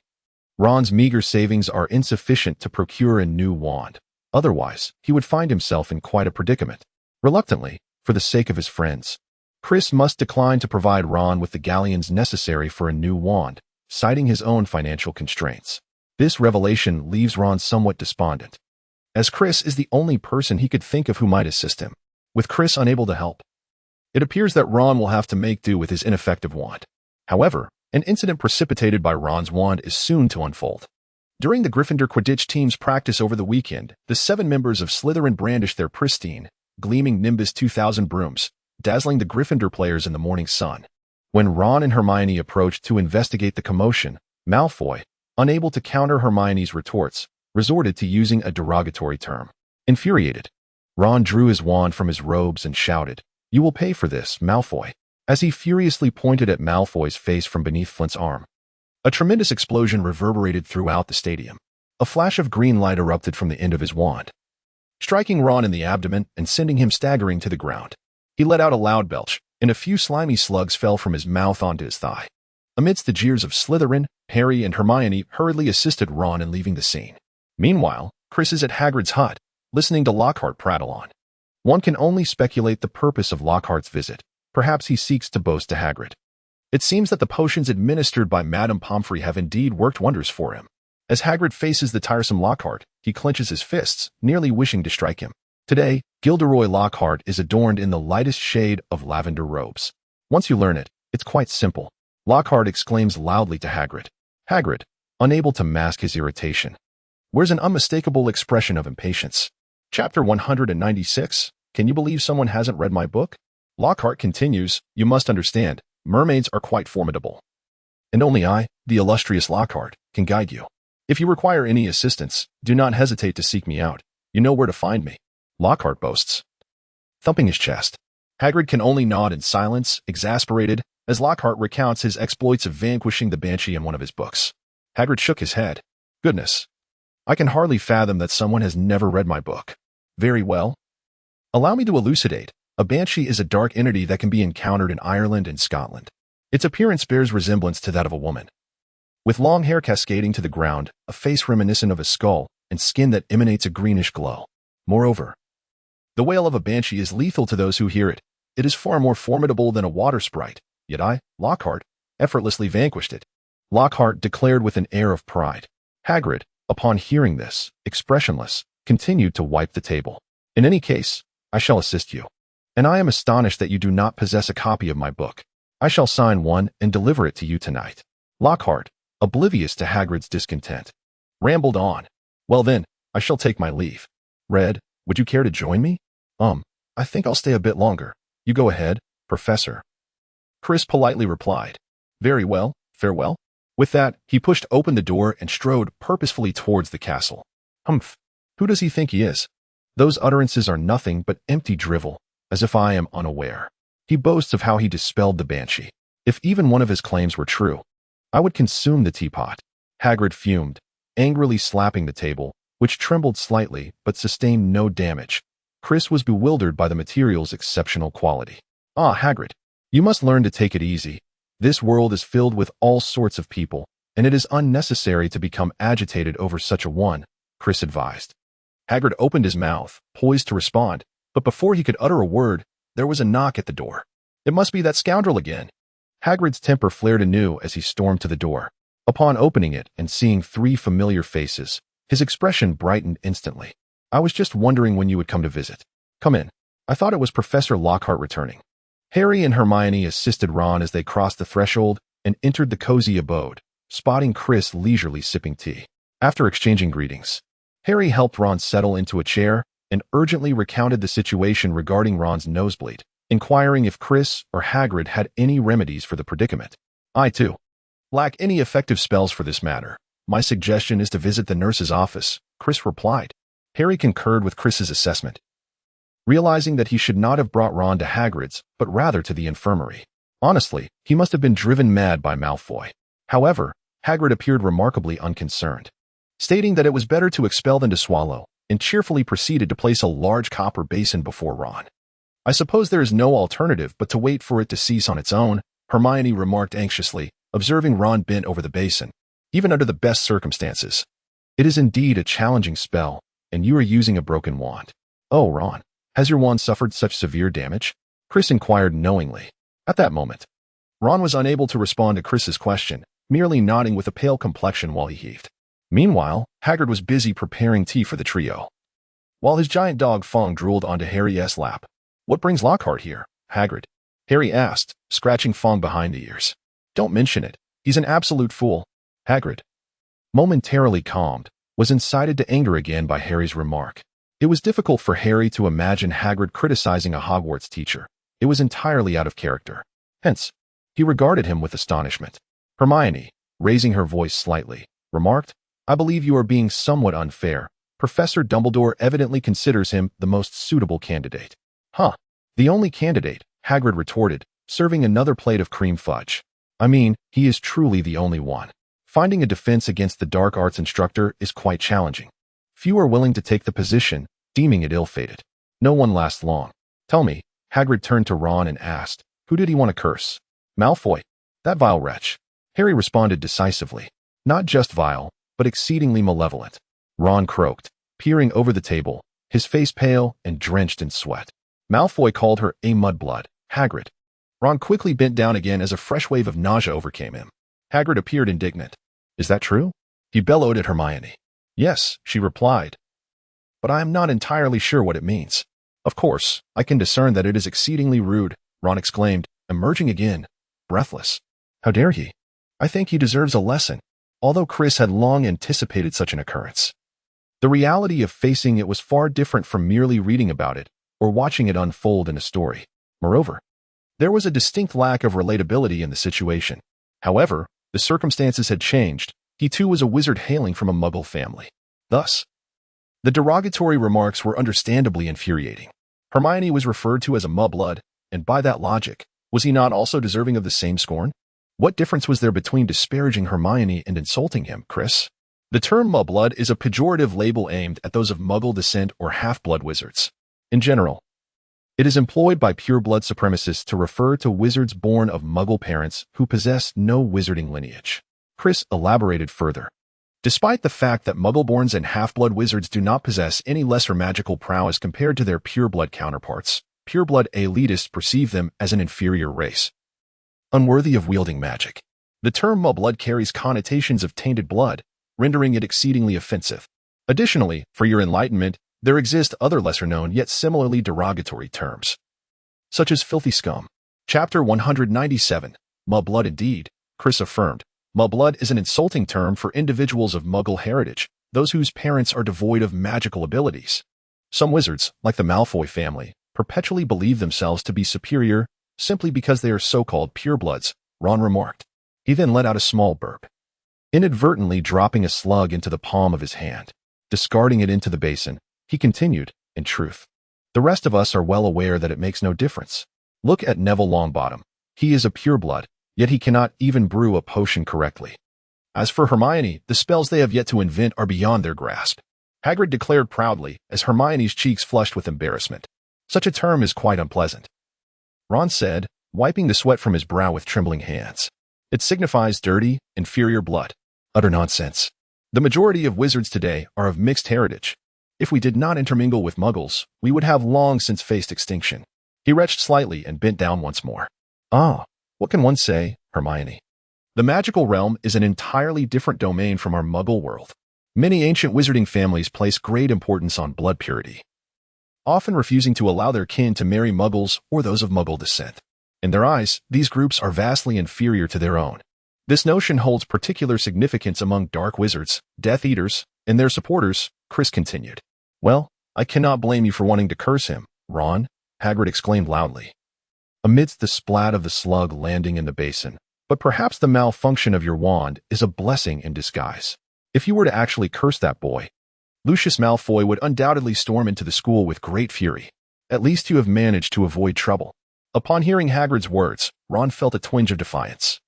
Ron's meager savings are insufficient to procure a new wand. Otherwise, he would find himself in quite a predicament. Reluctantly, for the sake of his friends, Chris must decline to provide Ron with the galleons necessary for a new wand, citing his own financial constraints. This revelation leaves Ron somewhat despondent, as Chris is the only person he could think of who might assist him. With Chris unable to help, it appears that Ron will have to make do with his ineffective wand. However, an incident precipitated by Ron's wand is soon to unfold. During the Gryffindor Quidditch team's practice over the weekend, the 7 members of Slytherin brandished their pristine, gleaming Nimbus 2000 brooms, dazzling the Gryffindor players in the morning sun. When Ron and Hermione approached to investigate the commotion, Malfoy, unable to counter Hermione's retorts, resorted to using a derogatory term. Infuriated, Ron drew his wand from his robes and shouted, "You will pay for this, Malfoy," as he furiously pointed at Malfoy's face from beneath Flint's arm. A tremendous explosion reverberated throughout the stadium. A flash of green light erupted from the end of his wand, striking Ron in the abdomen and sending him staggering to the ground. He let out a loud belch, and a few slimy slugs fell from his mouth onto his thigh. Amidst the jeers of Slytherin, Harry and Hermione hurriedly assisted Ron in leaving the scene. Meanwhile, Chris is at Hagrid's hut, listening to Lockhart prattle on. One can only speculate the purpose of Lockhart's visit. Perhaps he seeks to boast to Hagrid. It seems that the potions administered by Madame Pomfrey have indeed worked wonders for him. As Hagrid faces the tiresome Lockhart, he clenches his fists, nearly wishing to strike him. Today, Gilderoy Lockhart is adorned in the lightest shade of lavender robes. Once you learn it, it's quite simple. Lockhart exclaims loudly to Hagrid. Hagrid, unable to mask his irritation, wears an unmistakable expression of impatience. Chapter 196, Can you believe someone hasn't read my book? Lockhart continues, "You must understand, mermaids are quite formidable. And only I, the illustrious Lockhart, can guide you. If you require any assistance, do not hesitate to seek me out. You know where to find me," Lockhart boasts, thumping his chest. Hagrid can only nod in silence, exasperated, as Lockhart recounts his exploits of vanquishing the Banshee in one of his books. Hagrid shook his head. "Goodness, I can hardly fathom that someone has never read my book." "Very well. Allow me to elucidate. A Banshee is a dark entity that can be encountered in Ireland and Scotland. Its appearance bears resemblance to that of a woman, with long hair cascading to the ground, a face reminiscent of a skull, and skin that emanates a greenish glow. Moreover, the wail of a Banshee is lethal to those who hear it. It is far more formidable than a water sprite, yet I, Lockhart, effortlessly vanquished it," Lockhart declared with an air of pride. Hagrid, upon hearing this, expressionless, continued to wipe the table. "In any case, I shall assist you. And I am astonished that you do not possess a copy of my book. I shall sign one and deliver it to you tonight." Lockhart, oblivious to Hagrid's discontent, rambled on. "Well then, I shall take my leave. Red, would you care to join me?" I think I'll stay a bit longer. You go ahead, Professor." Chris politely replied. "Very well, farewell." With that, he pushed open the door and strode purposefully towards the castle. Humph, who does he think he is? Those utterances are nothing but empty drivel, as if I am unaware. He boasts of how he dispelled the Banshee. If even one of his claims were true, I would consume the teapot. Hagrid fumed, angrily slapping the table, which trembled slightly but sustained no damage. Chris was bewildered by the material's exceptional quality. "Ah, Hagrid, you must learn to take it easy. This world is filled with all sorts of people, and it is unnecessary to become agitated over such a one," Chris advised. Hagrid opened his mouth, poised to respond, but before he could utter a word, there was a knock at the door. "It must be that scoundrel again." Hagrid's temper flared anew as he stormed to the door. Upon opening it and seeing 3 familiar faces, his expression brightened instantly. "I was just wondering when you would come to visit. Come in. I thought it was Professor Lockhart returning." Harry and Hermione assisted Ron as they crossed the threshold and entered the cozy abode, spotting Chris leisurely sipping tea. After exchanging greetings, Harry helped Ron settle into a chair and urgently recounted the situation regarding Ron's nosebleed, inquiring if Chris or Hagrid had any remedies for the predicament. "I, too, lack any effective spells for this matter. My suggestion is to visit the nurse's office," Chris replied. Harry concurred with Chris's assessment, realizing that he should not have brought Ron to Hagrid's, but rather to the infirmary. Honestly, he must have been driven mad by Malfoy. However, Hagrid appeared remarkably unconcerned, stating that it was better to expel than to swallow, and cheerfully proceeded to place a large copper basin before Ron. "I suppose there is no alternative but to wait for it to cease on its own," Hermione remarked anxiously, observing Ron bent over the basin. "Even under the best circumstances. It is indeed a challenging spell, and you are using a broken wand." "Oh, Ron, has your wand suffered such severe damage?" Chris inquired knowingly. At that moment, Ron was unable to respond to Chris's question, merely nodding with a pale complexion while he heaved. Meanwhile, Hagrid was busy preparing tea for the trio, while his giant dog Fong drooled onto Harry's lap. "What brings Lockhart here, Hagrid?" Harry asked, scratching Fong behind the ears. "Don't mention it. He's an absolute fool." Hagrid, momentarily calmed, was incited to anger again by Harry's remark. It was difficult for Harry to imagine Hagrid criticizing a Hogwarts teacher. It was entirely out of character. Hence, he regarded him with astonishment. Hermione, raising her voice slightly, remarked, "I believe you are being somewhat unfair. Professor Dumbledore evidently considers him the most suitable candidate." "Huh. The only candidate," Hagrid retorted, serving another plate of cream fudge. "I mean, he is truly the only one. Finding a defense against the dark arts instructor is quite challenging. Few are willing to take the position, deeming it ill-fated. No one lasts long. Tell me," Hagrid turned to Ron and asked, "who did he want to curse?" "Malfoy. That vile wretch." Harry responded decisively. "Not just vile, but exceedingly malevolent," Ron croaked, peering over the table, his face pale and drenched in sweat. "Malfoy called her a mudblood, Hagrid." Ron quickly bent down again as a fresh wave of nausea overcame him. Hagrid appeared indignant. "Is that true?" He bellowed at Hermione. "Yes," she replied, "but I am not entirely sure what it means." "Of course, I can discern that it is exceedingly rude," Ron exclaimed, emerging again, breathless. "How dare he? I think he deserves a lesson," although Chris had long anticipated such an occurrence. The reality of facing it was far different from merely reading about it or watching it unfold in a story. Moreover, there was a distinct lack of relatability in the situation. However, the circumstances had changed. He too was a wizard hailing from a Muggle family. Thus, the derogatory remarks were understandably infuriating. Hermione was referred to as a mudblood, and by that logic, was he not also deserving of the same scorn? What difference was there between disparaging Hermione and insulting him, Chris? The term mudblood is a pejorative label aimed at those of Muggle descent or half-blood wizards. In general, it is employed by pureblood supremacists to refer to wizards born of Muggle parents who possess no wizarding lineage. Chris elaborated further. Despite the fact that Muggleborns and half-blood wizards do not possess any lesser magical prowess compared to their pureblood counterparts, pureblood elitists perceive them as an inferior race, unworthy of wielding magic. The term mudblood carries connotations of tainted blood, rendering it exceedingly offensive. Additionally, for your enlightenment, there exist other lesser-known yet similarly derogatory terms, such as filthy scum. Chapter 197. Mudblood indeed, Chris affirmed. Mudblood is an insulting term for individuals of Muggle heritage, those whose parents are devoid of magical abilities. Some wizards, like the Malfoy family, perpetually believe themselves to be superior simply because they are so-called purebloods, Ron remarked. He then let out a small burp, inadvertently dropping a slug into the palm of his hand. Discarding it into the basin, he continued, "In truth, the rest of us are well aware that it makes no difference. Look at Neville Longbottom. He is a pureblood, yet he cannot even brew a potion correctly. As for Hermione, the spells they have yet to invent are beyond their grasp," Hagrid declared proudly as Hermione's cheeks flushed with embarrassment. "Such a term is quite unpleasant," Ron said, wiping the sweat from his brow with trembling hands. "It signifies dirty, inferior blood." "Utter nonsense. The majority of wizards today are of mixed heritage. If we did not intermingle with Muggles, we would have long since faced extinction." He retched slightly and bent down once more. "Ah, what can one say, Hermione? The magical realm is an entirely different domain from our Muggle world. Many ancient wizarding families place great importance on blood purity, often refusing to allow their kin to marry Muggles or those of Muggle descent. In their eyes, these groups are vastly inferior to their own. This notion holds particular significance among dark wizards, Death Eaters, and their supporters," Chris continued. "Well, I cannot blame you for wanting to curse him, Ron," Hagrid exclaimed loudly, amidst the splat of the slug landing in the basin. "But perhaps the malfunction of your wand is a blessing in disguise. If you were to actually curse that boy, Lucius Malfoy would undoubtedly storm into the school with great fury. At least you have managed to avoid trouble." Upon hearing Hagrid's words, Ron felt a twinge of defiance,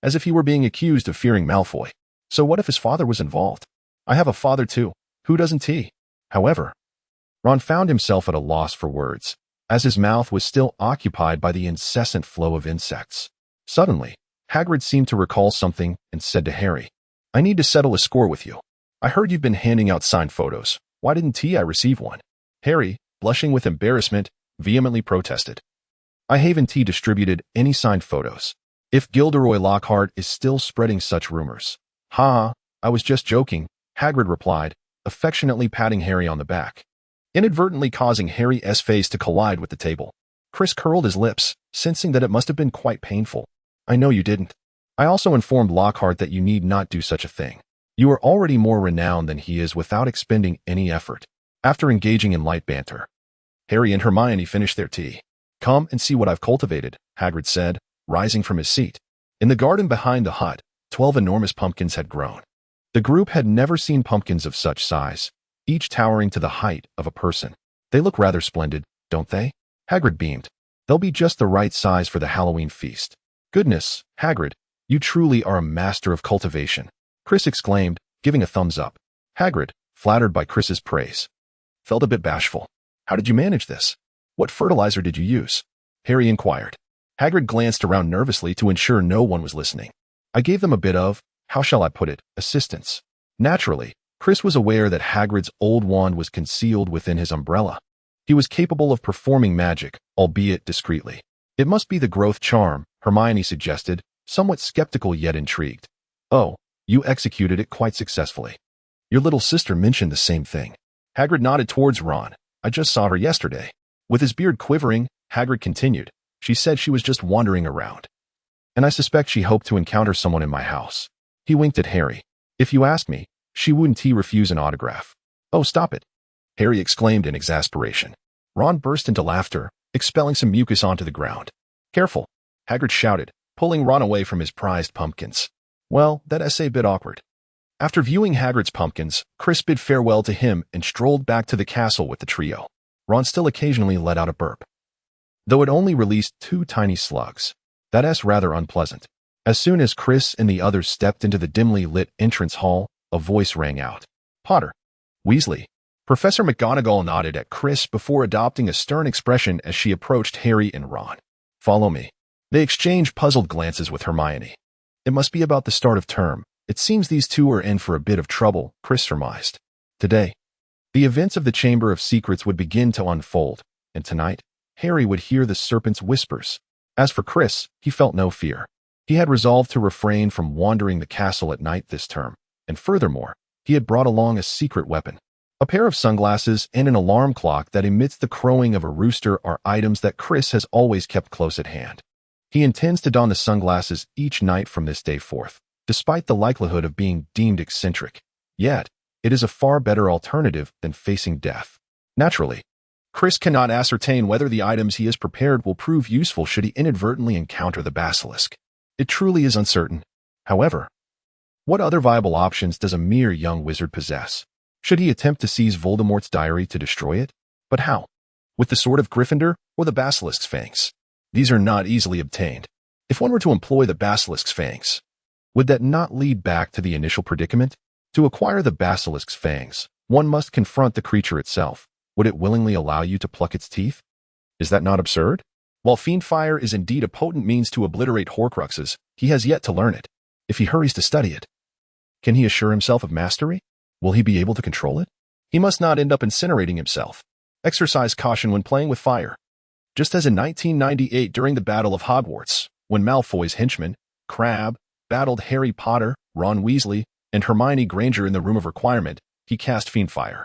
as if he were being accused of fearing Malfoy. So what if his father was involved? I have a father too. Who doesn't he? However, Ron found himself at a loss for words, as his mouth was still occupied by the incessant flow of insects. Suddenly, Hagrid seemed to recall something and said to Harry, I need to settle a score with you. I heard you've been handing out signed photos. Why didn't I receive one? Harry, blushing with embarrassment, vehemently protested. I haven't distributed any signed photos. If Gilderoy Lockhart is still spreading such rumors. Ha, I was just joking, Hagrid replied, affectionately patting Harry on the back, inadvertently causing Harry's face to collide with the table. Chris curled his lips, sensing that it must have been quite painful. I know you didn't. I also informed Lockhart that you need not do such a thing. You are already more renowned than he is without expending any effort. After engaging in light banter, Harry and Hermione finished their tea. Come and see what I've cultivated, Hagrid said, rising from his seat. In the garden behind the hut, 12 enormous pumpkins had grown. The group had never seen pumpkins of such size, each towering to the height of a person. They look rather splendid, don't they? Hagrid beamed. They'll be just the right size for the Halloween feast. Goodness, Hagrid, you truly are a master of cultivation, Chris exclaimed, giving a thumbs up. Hagrid, flattered by Chris's praise, felt a bit bashful. How did you manage this? What fertilizer did you use? Harry inquired. Hagrid glanced around nervously to ensure no one was listening. I gave them a bit of, how shall I put it, assistance. Naturally, Chris was aware that Hagrid's old wand was concealed within his umbrella. He was capable of performing magic, albeit discreetly. It must be the growth charm, Hermione suggested, somewhat skeptical yet intrigued. Oh, you executed it quite successfully. Your little sister mentioned the same thing. Hagrid nodded towards Ron. I just saw her yesterday. With his beard quivering, Hagrid continued. She said she was just wandering around. And I suspect she hoped to encounter someone in my house. He winked at Harry. If you ask me, she wouldn't refuse an autograph. Oh, stop it, Harry exclaimed in exasperation. Ron burst into laughter, expelling some mucus onto the ground. Careful, Hagrid shouted, pulling Ron away from his prized pumpkins. Well, that's a bit awkward. After viewing Hagrid's pumpkins, Chris bid farewell to him and strolled back to the castle with the trio. Ron still occasionally let out a burp, though it only released 2 tiny slugs. That's rather unpleasant. As soon as Chris and the others stepped into the dimly lit entrance hall, a voice rang out. Potter. Weasley. Professor McGonagall nodded at Chris before adopting a stern expression as she approached Harry and Ron. Follow me. They exchanged puzzled glances with Hermione. It must be about the start of term. It seems these two are in for a bit of trouble, Chris surmised. Today, the events of the Chamber of Secrets would begin to unfold, and tonight, Harry would hear the serpent's whispers. As for Chris, he felt no fear. He had resolved to refrain from wandering the castle at night this term, and furthermore, he had brought along a secret weapon. A pair of sunglasses and an alarm clock that emits the crowing of a rooster are items that Chris has always kept close at hand. He intends to don the sunglasses each night from this day forth, despite the likelihood of being deemed eccentric. Yet, it is a far better alternative than facing death. Naturally, Chris cannot ascertain whether the items he has prepared will prove useful should he inadvertently encounter the basilisk. It truly is uncertain. However, what other viable options does a mere young wizard possess? Should he attempt to seize Voldemort's diary to destroy it? But how? With the sword of Gryffindor or the basilisk's fangs? These are not easily obtained. If one were to employ the basilisk's fangs, would that not lead back to the initial predicament? To acquire the basilisk's fangs, one must confront the creature itself. Would it willingly allow you to pluck its teeth? Is that not absurd? While Fiendfire is indeed a potent means to obliterate Horcruxes, he has yet to learn it. If he hurries to study it, can he assure himself of mastery? Will he be able to control it? He must not end up incinerating himself. Exercise caution when playing with fire. Just as in 1998 during the Battle of Hogwarts, when Malfoy's henchman, Crabbe, battled Harry Potter, Ron Weasley, and Hermione Granger in the Room of Requirement, he cast Fiendfire,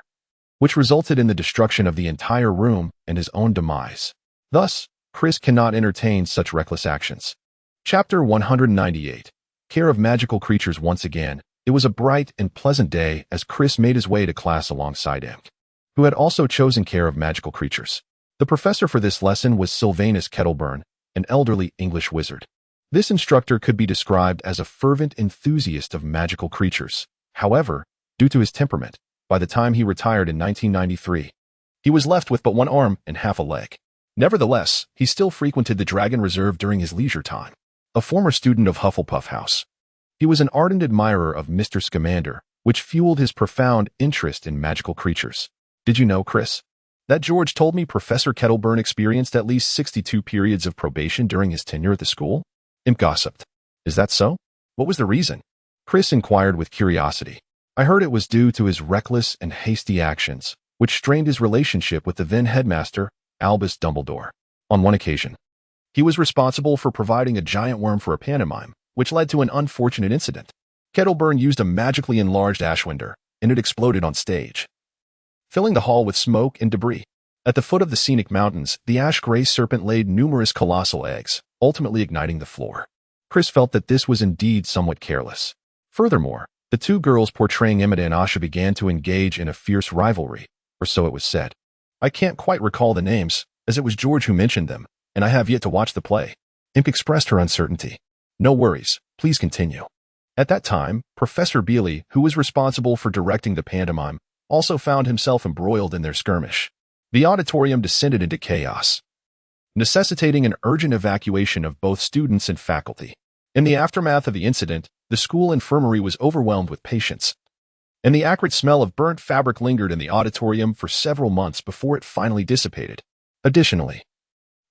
which resulted in the destruction of the entire room and his own demise. Thus, Chris cannot entertain such reckless actions. Chapter 198. Care of Magical Creatures. Once again, it was a bright and pleasant day as Chris made his way to class alongside Imk, who had also chosen Care of Magical Creatures. The professor for this lesson was Sylvanus Kettleburn, an elderly English wizard. This instructor could be described as a fervent enthusiast of magical creatures. However, due to his temperament, by the time he retired in 1993, he was left with but one arm and half a leg. Nevertheless, he still frequented the Dragon Reserve during his leisure time. A former student of Hufflepuff House, he was an ardent admirer of Mr. Scamander, which fueled his profound interest in magical creatures. Did you know, Chris, that George told me Professor Kettleburn experienced at least 62 periods of probation during his tenure at the school? Imp gossiped. Is that so? What was the reason? Chris inquired with curiosity. I heard it was due to his reckless and hasty actions, which strained his relationship with the then headmaster, Albus Dumbledore. On one occasion, he was responsible for providing a giant worm for a pantomime, which led to an unfortunate incident. Kettleburn used a magically enlarged ashwinder, and it exploded on stage, filling the hall with smoke and debris. At the foot of the scenic mountains, the ash-gray serpent laid numerous colossal eggs, ultimately igniting the floor. Chris felt that this was indeed somewhat careless. Furthermore, the two girls portraying Emma and Asha began to engage in a fierce rivalry, or so it was said. I can't quite recall the names, as it was George who mentioned them, and I have yet to watch the play. Imp expressed her uncertainty. No worries, please continue. At that time, Professor Bealey, who was responsible for directing the pantomime, also found himself embroiled in their skirmish. The auditorium descended into chaos, necessitating an urgent evacuation of both students and faculty. In the aftermath of the incident, the school infirmary was overwhelmed with patients, and the acrid smell of burnt fabric lingered in the auditorium for several months before it finally dissipated. Additionally,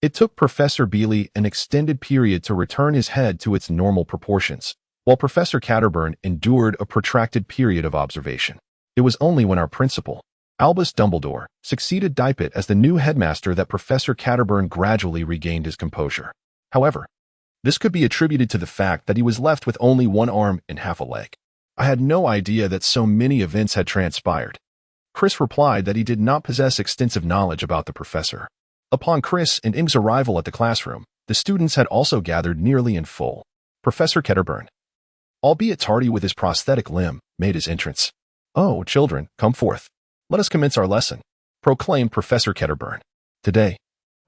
it took Professor Bealey an extended period to return his head to its normal proportions, while Professor Catterburn endured a protracted period of observation. It was only when our principal, Albus Dumbledore, succeeded Dipet as the new headmaster that Professor Catterburn gradually regained his composure. However, this could be attributed to the fact that he was left with only one arm and half a leg. I had no idea that so many events had transpired. Chris replied that he did not possess extensive knowledge about the professor. Upon Chris and Imp's arrival at the classroom, the students had also gathered nearly in full. Professor Ketterburn, albeit tardy with his prosthetic limb, made his entrance. Oh, children, come forth. Let us commence our lesson, proclaimed Professor Ketterburn. Today,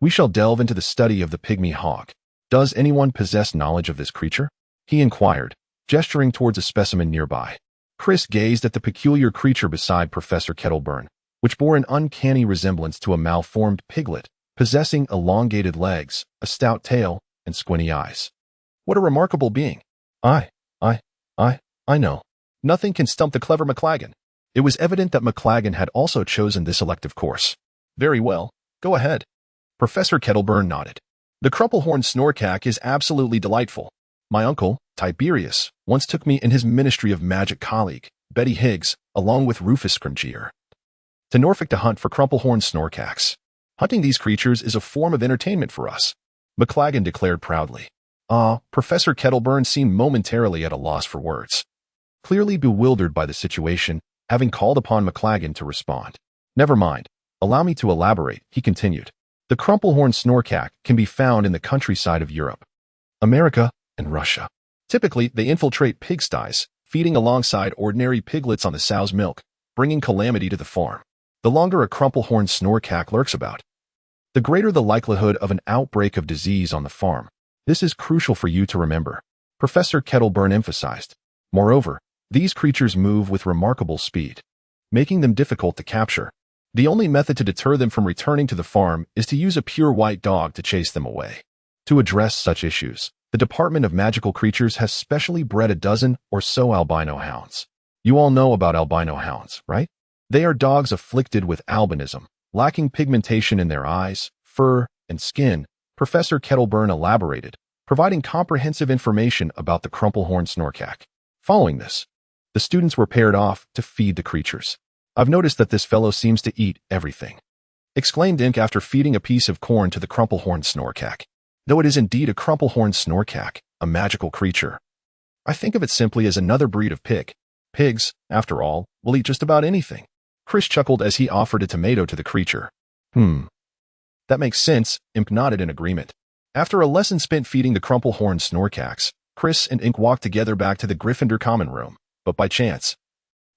we shall delve into the study of the pygmy hog. Does anyone possess knowledge of this creature? He inquired, gesturing towards a specimen nearby. Chris gazed at the peculiar creature beside Professor Kettleburn, which bore an uncanny resemblance to a malformed piglet, possessing elongated legs, a stout tail, and squinty eyes. What a remarkable being. I know. Nothing can stump the clever McLaggen. It was evident that McLaggen had also chosen this elective course. Very well, go ahead. Professor Kettleburn nodded. The crumple-horned snorcack is absolutely delightful. My uncle, Tiberius, once took me and his Ministry of Magic colleague, Betty Higgs, along with Rufus Scrimgeour, to Norfolk to hunt for crumple-horned snorcacks. Hunting these creatures is a form of entertainment for us, McLaggen declared proudly. Professor Kettleburn seemed momentarily at a loss for words, clearly bewildered by the situation, having called upon McLaggen to respond. Never mind, allow me to elaborate, he continued. The crumple-horned snorcack can be found in the countryside of Europe, America, and Russia. Typically, they infiltrate pigsties, feeding alongside ordinary piglets on the sow's milk, bringing calamity to the farm. The longer a crumple-horned snorcack lurks about, the greater the likelihood of an outbreak of disease on the farm. This is crucial for you to remember, Professor Kettleburn emphasized. Moreover, these creatures move with remarkable speed, making them difficult to capture. The only method to deter them from returning to the farm is to use a pure white dog to chase them away. To address such issues, the Department of Magical Creatures has specially bred a dozen or so albino hounds. You all know about albino hounds, right? They are dogs afflicted with albinism, lacking pigmentation in their eyes, fur, and skin. Professor Kettleburn elaborated, providing comprehensive information about the crumple-horned snorcack. Following this, the students were paired off to feed the creatures. I've noticed that this fellow seems to eat everything, exclaimed Ink after feeding a piece of corn to the crumple-horned snorcack. Though it is indeed a crumple-horned snorcack, a magical creature, I think of it simply as another breed of pig. Pigs, after all, will eat just about anything. Chris chuckled as he offered a tomato to the creature. That makes sense, Imp nodded in agreement. After a lesson spent feeding the crumple-horned snorcacks, Chris and Ink walked together back to the Gryffindor common room, but by chance,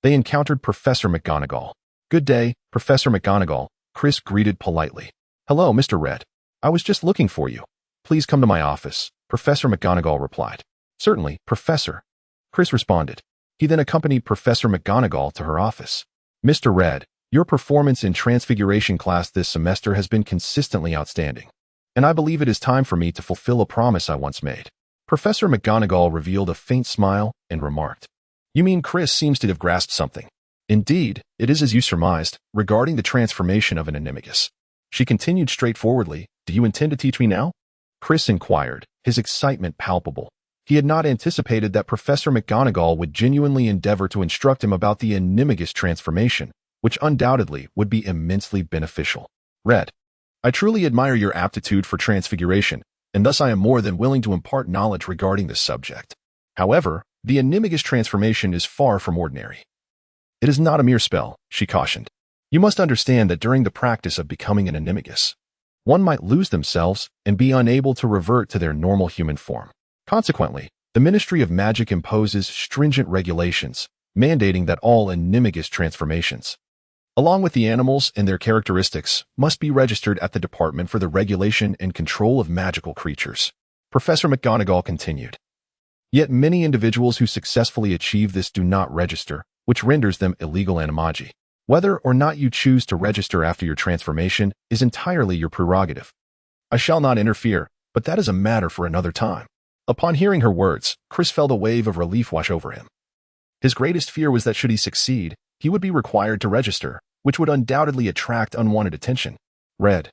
they encountered Professor McGonagall. Good day, Professor McGonagall, Chris greeted politely. Hello, Mr. Red. I was just looking for you. Please come to my office, Professor McGonagall replied. Certainly, Professor, Chris responded. He then accompanied Professor McGonagall to her office. Mr. Red, Your performance in Transfiguration class this semester has been consistently outstanding, and I believe it is time for me to fulfill a promise I once made. Professor McGonagall revealed a faint smile and remarked, "You mean Chris seems to have grasped something? Indeed, it is as you surmised, regarding the transformation of an animagus." She continued straightforwardly, "Do you intend to teach me now?" Chris inquired, his excitement palpable. He had not anticipated that Professor McGonagall would genuinely endeavor to instruct him about the animagus transformation, which undoubtedly would be immensely beneficial. Read, "I truly admire your aptitude for transfiguration, and thus I am more than willing to impart knowledge regarding this subject. However, the animagus transformation is far from ordinary. It is not a mere spell," she cautioned. "You must understand that during the practice of becoming an animagus, one might lose themselves and be unable to revert to their normal human form. Consequently, the Ministry of Magic imposes stringent regulations, mandating that all animagus transformations, along with the animals and their characteristics, must be registered at the Department for the Regulation and Control of Magical Creatures." Professor McGonagall continued. "Yet many individuals who successfully achieve this do not register, which renders them illegal animagi. Whether or not you choose to register after your transformation is entirely your prerogative. I shall not interfere, but that is a matter for another time." Upon hearing her words, Chris felt a wave of relief wash over him. His greatest fear was that should he succeed, he would be required to register, which would undoubtedly attract unwanted attention. Read,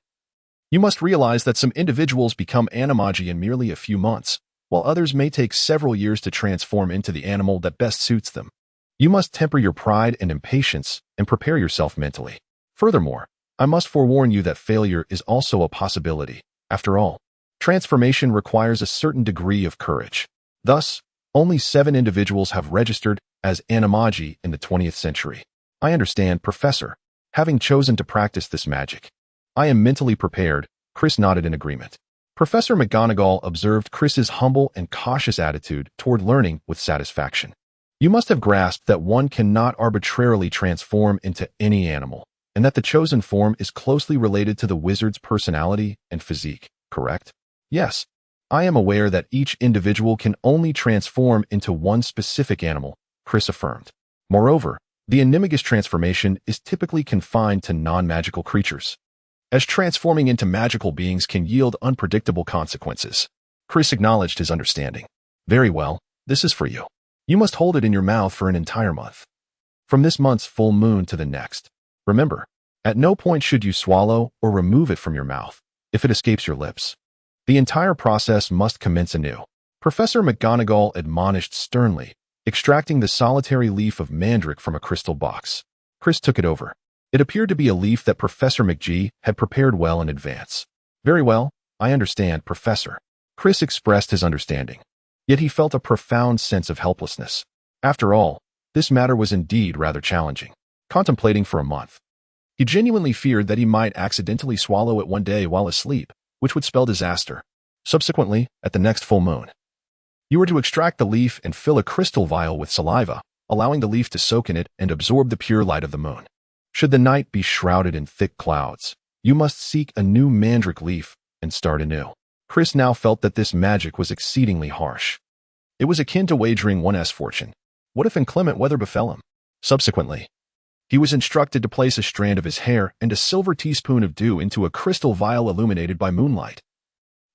"You must realize that some individuals become animagi in merely a few months, while others may take several years to transform into the animal that best suits them. You must temper your pride and impatience and prepare yourself mentally. Furthermore, I must forewarn you that failure is also a possibility. After all, transformation requires a certain degree of courage. Thus, only 7 individuals have registered as animagi in the 20th century. I understand, Professor. Having chosen to practice this magic, I am mentally prepared." Chris nodded in agreement. Professor McGonagall observed Chris's humble and cautious attitude toward learning with satisfaction. "You must have grasped that one cannot arbitrarily transform into any animal, and that the chosen form is closely related to the wizard's personality and physique, correct?" "Yes, I am aware that each individual can only transform into one specific animal," Chris affirmed. "Moreover, the animagus transformation is typically confined to non-magical creatures, as transforming into magical beings can yield unpredictable consequences." Chris acknowledged his understanding. "Very well, this is for you. You must hold it in your mouth for an entire month, from this month's full moon to the next. Remember, at no point should you swallow or remove it from your mouth if it escapes your lips. The entire process must commence anew." Professor McGonagall admonished sternly, extracting the solitary leaf of mandrake from a crystal box. Chris took it over. It appeared to be a leaf that Professor McGee had prepared well in advance. "Very well, I understand, Professor." Chris expressed his understanding. Yet he felt a profound sense of helplessness. After all, this matter was indeed rather challenging. Contemplating for a month, he genuinely feared that he might accidentally swallow it one day while asleep, which would spell disaster. Subsequently, at the next full moon, you were to extract the leaf and fill a crystal vial with saliva, allowing the leaf to soak in it and absorb the pure light of the moon. Should the night be shrouded in thick clouds, you must seek a new mandrake leaf and start anew. Chris now felt that this magic was exceedingly harsh. It was akin to wagering one's fortune. What if inclement weather befell him? Subsequently, he was instructed to place a strand of his hair and a silver teaspoon of dew into a crystal vial illuminated by moonlight,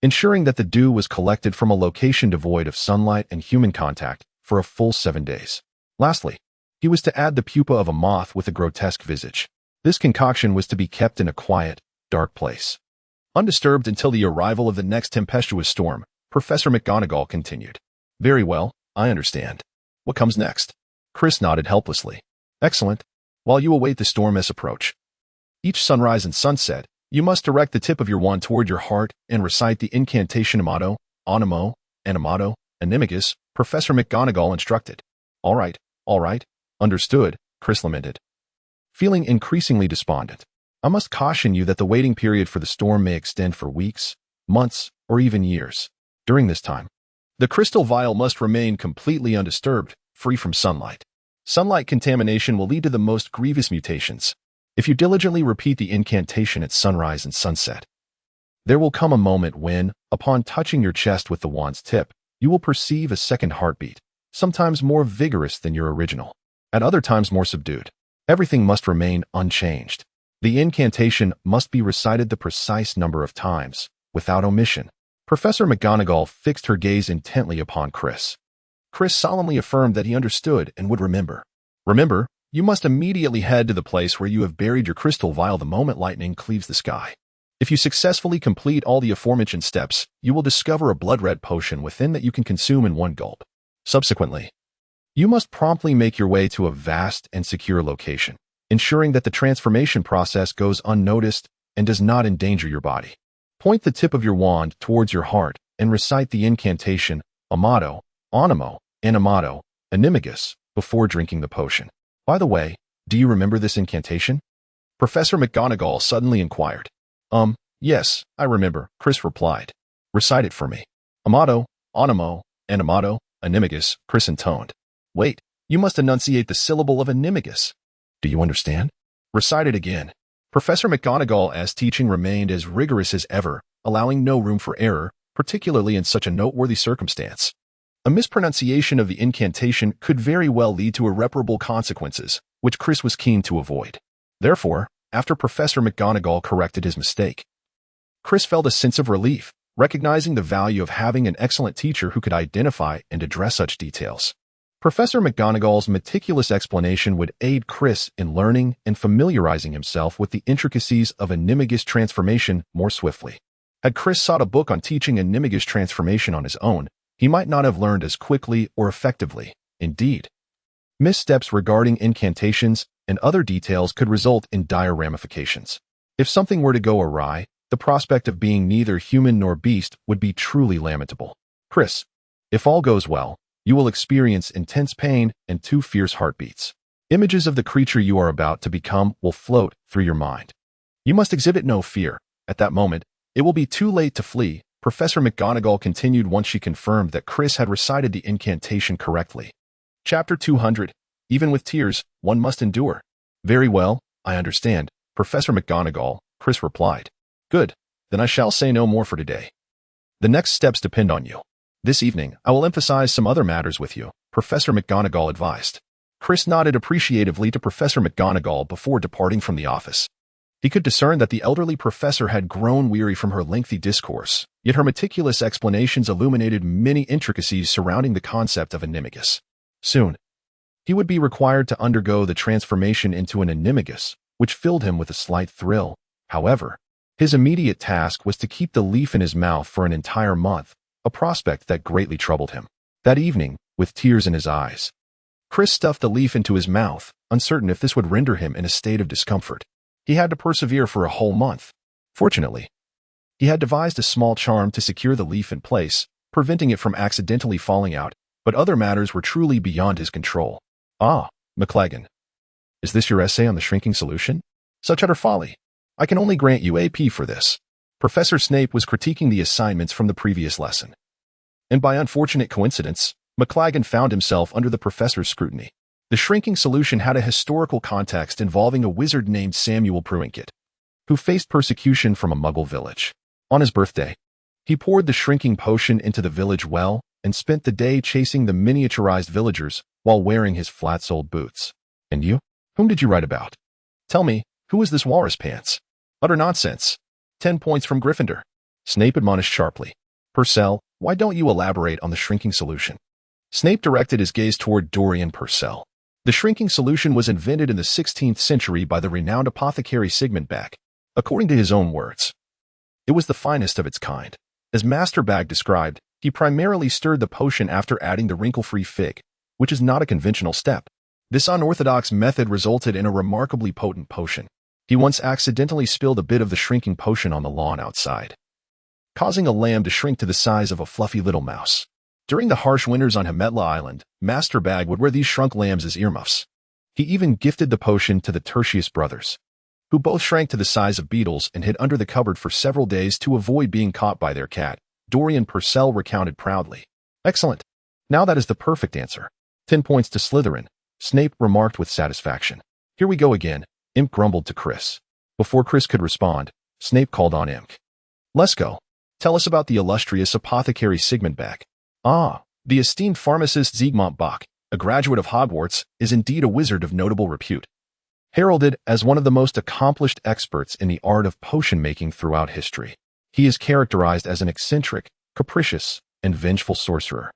ensuring that the dew was collected from a location devoid of sunlight and human contact for a full 7 days. Lastly, he was to add the pupa of a moth with a grotesque visage. This concoction was to be kept in a quiet, dark place, undisturbed until the arrival of the next tempestuous storm. Professor McGonagall continued. "Very well, I understand. What comes next?" Chris nodded helplessly. "Excellent. While you await the storm's approach, each sunrise and sunset, you must direct the tip of your wand toward your heart and recite the incantation Amato, Animo, Animato, Animagus," Professor McGonagall instructed. All right, understood," Chris lamented, feeling increasingly despondent. "I must caution you that the waiting period for the storm may extend for weeks, months, or even years. During this time, the crystal vial must remain completely undisturbed, free from sunlight. Sunlight contamination will lead to the most grievous mutations. If you diligently repeat the incantation at sunrise and sunset, there will come a moment when, upon touching your chest with the wand's tip, you will perceive a second heartbeat, sometimes more vigorous than your original, at other times more subdued. Everything must remain unchanged. The incantation must be recited the precise number of times, without omission. Professor McGonagall fixed her gaze intently upon Chris. Chris solemnly affirmed that he understood and would remember. Remember, you must immediately head to the place where you have buried your crystal vial the moment lightning cleaves the sky. If you successfully complete all the aforementioned steps, you will discover a blood-red potion within that you can consume in one gulp. Subsequently, you must promptly make your way to a vast and secure location, ensuring that the transformation process goes unnoticed and does not endanger your body. Point the tip of your wand towards your heart and recite the incantation Amato, Animo, Animato, Animagus before drinking the potion. By the way, do you remember this incantation? Professor McGonagall suddenly inquired. Yes, I remember, Chris replied. Recite it for me. Amato, Animo, Animato, Animagus, Chris intoned. Wait, you must enunciate the syllable of Animagus. Do you understand? Recite it again. Professor McGonagall's teaching remained as rigorous as ever, allowing no room for error, particularly in such a noteworthy circumstance. A mispronunciation of the incantation could very well lead to irreparable consequences, which Chris was keen to avoid. Therefore, after Professor McGonagall corrected his mistake, Chris felt a sense of relief, recognizing the value of having an excellent teacher who could identify and address such details. Professor McGonagall's meticulous explanation would aid Chris in learning and familiarizing himself with the intricacies of Animagus transformation more swiftly. Had Chris sought a book on teaching Animagus transformation on his own, he might not have learned as quickly or effectively. Indeed, missteps regarding incantations and other details could result in dire ramifications. If something were to go awry, the prospect of being neither human nor beast would be truly lamentable. Chris, if all goes well, you will experience intense pain and 2 fierce heartbeats. Images of the creature you are about to become will float through your mind. You must exhibit no fear. At that moment, it will be too late to flee, Professor McGonagall continued once she confirmed that Chris had recited the incantation correctly. Chapter 200. Even with tears, one must endure. Very well, I understand, Professor McGonagall, Chris replied. Good, then I shall say no more for today. The next steps depend on you. This evening, I will emphasize some other matters with you, Professor McGonagall advised. Chris nodded appreciatively to Professor McGonagall before departing from the office. He could discern that the elderly professor had grown weary from her lengthy discourse, yet her meticulous explanations illuminated many intricacies surrounding the concept of Animagus. Soon, he would be required to undergo the transformation into an Animagus, which filled him with a slight thrill. However, his immediate task was to keep the leaf in his mouth for an entire month, a prospect that greatly troubled him. That evening, with tears in his eyes, Chris stuffed the leaf into his mouth, uncertain if this would render him in a state of discomfort. He had to persevere for a whole month. Fortunately, he had devised a small charm to secure the leaf in place, preventing it from accidentally falling out, but other matters were truly beyond his control. Ah, McLaggen. Is this your essay on the shrinking solution? Such utter folly. I can only grant you AP for this. Professor Snape was critiquing the assignments from the previous lesson. And by unfortunate coincidence, McLaggen found himself under the professor's scrutiny. The shrinking solution had a historical context involving a wizard named Samuel Pruinkett, who faced persecution from a Muggle village. On his birthday, he poured the shrinking potion into the village well and spent the day chasing the miniaturized villagers while wearing his flat-soled boots. And you? Whom did you write about? Tell me, who is this walrus pants? Utter nonsense. 10 points from Gryffindor. Snape admonished sharply. Purcell, why don't you elaborate on the shrinking solution? Snape directed his gaze toward Dorian Purcell. The shrinking solution was invented in the 16th century by the renowned apothecary Sigmund Beck. According to his own words, it was the finest of its kind. As Master Bag described, he primarily stirred the potion after adding the wrinkle-free fig, which is not a conventional step. This unorthodox method resulted in a remarkably potent potion. He once accidentally spilled a bit of the shrinking potion on the lawn outside, causing a lamb to shrink to the size of a fluffy little mouse. During the harsh winters on Himetla Island, Master Bag would wear these shrunk lambs as earmuffs. He even gifted the potion to the Tertius brothers, who both shrank to the size of beetles and hid under the cupboard for several days to avoid being caught by their cat. Dorian Purcell recounted proudly. Excellent. Now that is the perfect answer. 10 points to Slytherin, Snape remarked with satisfaction. Here we go again, Imp grumbled to Chris. Before Chris could respond, Snape called on Imp. Let's go. Tell us about the illustrious apothecary Sigmund Beck. Ah, the esteemed pharmacist Siegmund Bach, a graduate of Hogwarts, is indeed a wizard of notable repute. heralded as one of the most accomplished experts in the art of potion making throughout history. He is characterized as an eccentric, capricious, and vengeful sorcerer,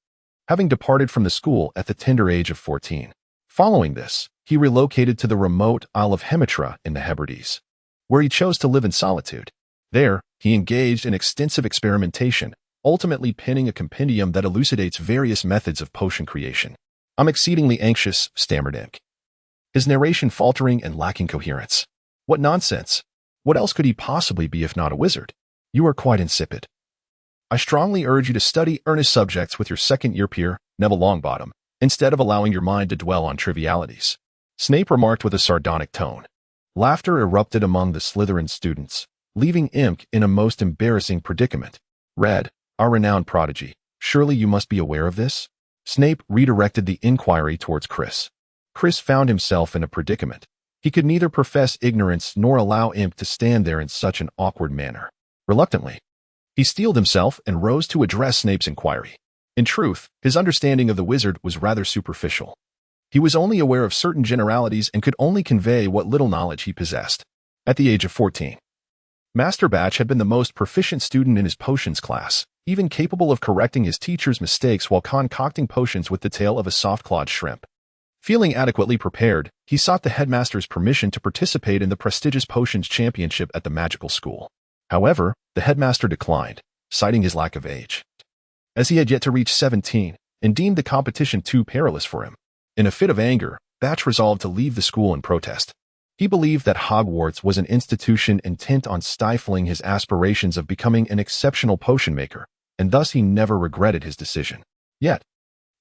having departed from the school at the tender age of 14. Following this, he relocated to the remote Isle of Hemitra in the Hebrides, where he chose to live in solitude. There, he engaged in extensive experimentation, ultimately penning a compendium that elucidates various methods of potion creation. "I'm exceedingly anxious," stammered Imk, his narration faltering and lacking coherence. "What nonsense! What else could he possibly be if not a wizard? You are quite insipid. I strongly urge you to study earnest subjects with your second-year peer, Neville Longbottom, instead of allowing your mind to dwell on trivialities," Snape remarked with a sardonic tone. Laughter erupted among the Slytherin students, leaving Imk in a most embarrassing predicament. "Red, our renowned prodigy, surely you must be aware of this?" Snape redirected the inquiry towards Chris. Chris found himself in a predicament. He could neither profess ignorance nor allow Imk to stand there in such an awkward manner. Reluctantly, he steeled himself and rose to address Snape's inquiry. In truth, his understanding of the wizard was rather superficial. He was only aware of certain generalities and could only convey what little knowledge he possessed. At the age of 14, Master Batch had been the most proficient student in his potions class, even capable of correcting his teacher's mistakes while concocting potions with the tail of a soft-clawed shrimp. Feeling adequately prepared, he sought the headmaster's permission to participate in the prestigious potions championship at the magical school. However, the headmaster declined, citing his lack of age, as he had yet to reach 17, and deemed the competition too perilous for him. In a fit of anger, Batch resolved to leave the school in protest. He believed that Hogwarts was an institution intent on stifling his aspirations of becoming an exceptional potion maker, and thus he never regretted his decision. Yet,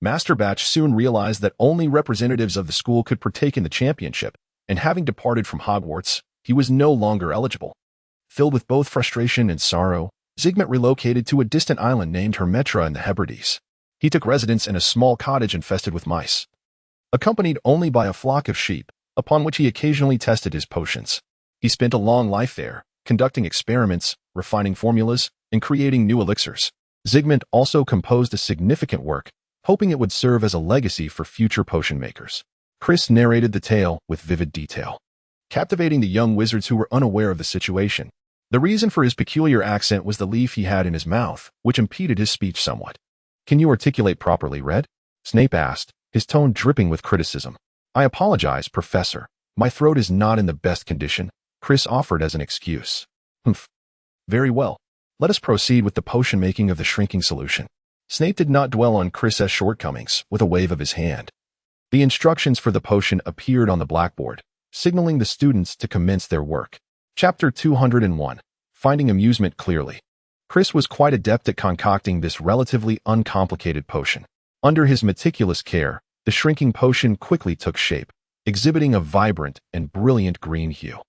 Master Batch soon realized that only representatives of the school could partake in the championship, and having departed from Hogwarts, he was no longer eligible. Filled with both frustration and sorrow, Zygmunt relocated to a distant island named Hermetra in the Hebrides. He took residence in a small cottage infested with mice, accompanied only by a flock of sheep, upon which he occasionally tested his potions. He spent a long life there, conducting experiments, refining formulas, and creating new elixirs. Zygmunt also composed a significant work, hoping it would serve as a legacy for future potion makers. Chris narrated the tale with vivid detail, captivating the young wizards who were unaware of the situation. The reason for his peculiar accent was the leaf he had in his mouth, which impeded his speech somewhat. "Can you articulate properly, Red?" Snape asked, his tone dripping with criticism. "I apologize, Professor. My throat is not in the best condition," Chris offered as an excuse. "Humph. Very well. Let us proceed with the potion making of the shrinking solution." Snape did not dwell on Chris's shortcomings with a wave of his hand. The instructions for the potion appeared on the blackboard, signaling the students to commence their work. Chapter 201. Finding Amusement Clearly. Chris was quite adept at concocting this relatively uncomplicated potion. Under his meticulous care, the shrinking potion quickly took shape, exhibiting a vibrant and brilliant green hue.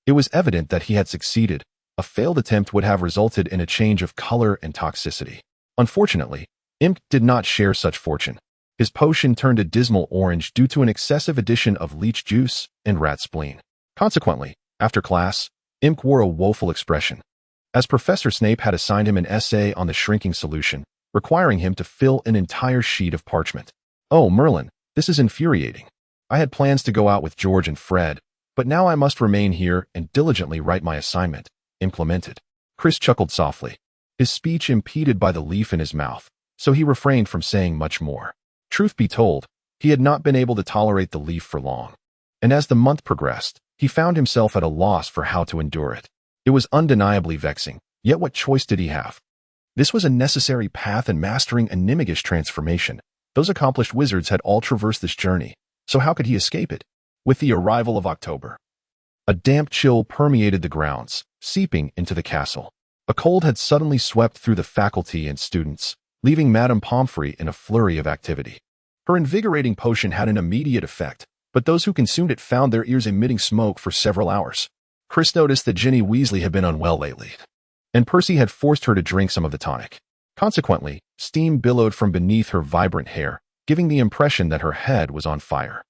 It was evident that he had succeeded. A failed attempt would have resulted in a change of color and toxicity. Unfortunately, Imk did not share such fortune. His potion turned a dismal orange due to an excessive addition of leech juice and rat spleen. Consequently, after class, Imk wore a woeful expression, as Professor Snape had assigned him an essay on the shrinking solution, requiring him to fill an entire sheet of parchment. "Oh, Merlin, this is infuriating. I had plans to go out with George and Fred, but now I must remain here and diligently write my assignment," Imk lamented. Chris chuckled softly, his speech impeded by the leaf in his mouth, so he refrained from saying much more. Truth be told, he had not been able to tolerate the leaf for long, and as the month progressed, he found himself at a loss for how to endure it. It was undeniably vexing, yet what choice did he have? This was a necessary path in mastering Animagish transformation. Those accomplished wizards had all traversed this journey, so how could he escape it? With the arrival of October, a damp chill permeated the grounds, seeping into the castle. A cold had suddenly swept through the faculty and students, leaving Madame Pomfrey in a flurry of activity. Her invigorating potion had an immediate effect, but those who consumed it found their ears emitting smoke for several hours. Chris noticed that Ginny Weasley had been unwell lately, and Percy had forced her to drink some of the tonic. Consequently, steam billowed from beneath her vibrant hair, giving the impression that her head was on fire.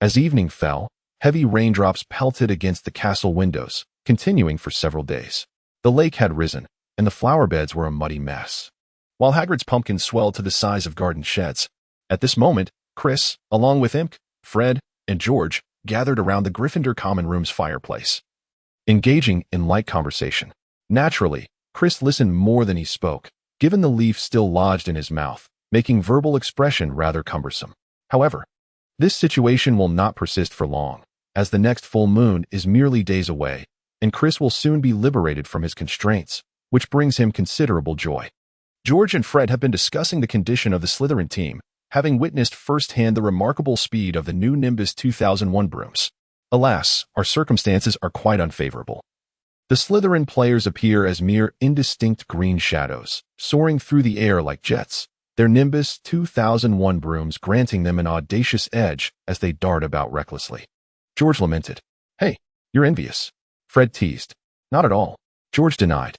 As evening fell, heavy raindrops pelted against the castle windows, continuing for several days. The lake had risen, and the flower beds were a muddy mess, while Hagrid's pumpkins swelled to the size of garden sheds. At this moment, Chris, along with Imk, Fred, and George, gathered around the Gryffindor common room's fireplace, engaging in light conversation. Naturally, Chris listened more than he spoke, given the leaf still lodged in his mouth, making verbal expression rather cumbersome. However, this situation will not persist for long, as the next full moon is merely days away, and Chris will soon be liberated from his constraints, which brings him considerable joy. George and Fred have been discussing the condition of the Slytherin team, having witnessed firsthand the remarkable speed of the new Nimbus 2001 brooms. Alas, our circumstances are quite unfavorable. The Slytherin players appear as mere indistinct green shadows, soaring through the air like jets, their Nimbus 2001 brooms granting them an audacious edge as they dart about recklessly. George lamented. "Hey, you're envious." Fred teased. "Not at all." George denied.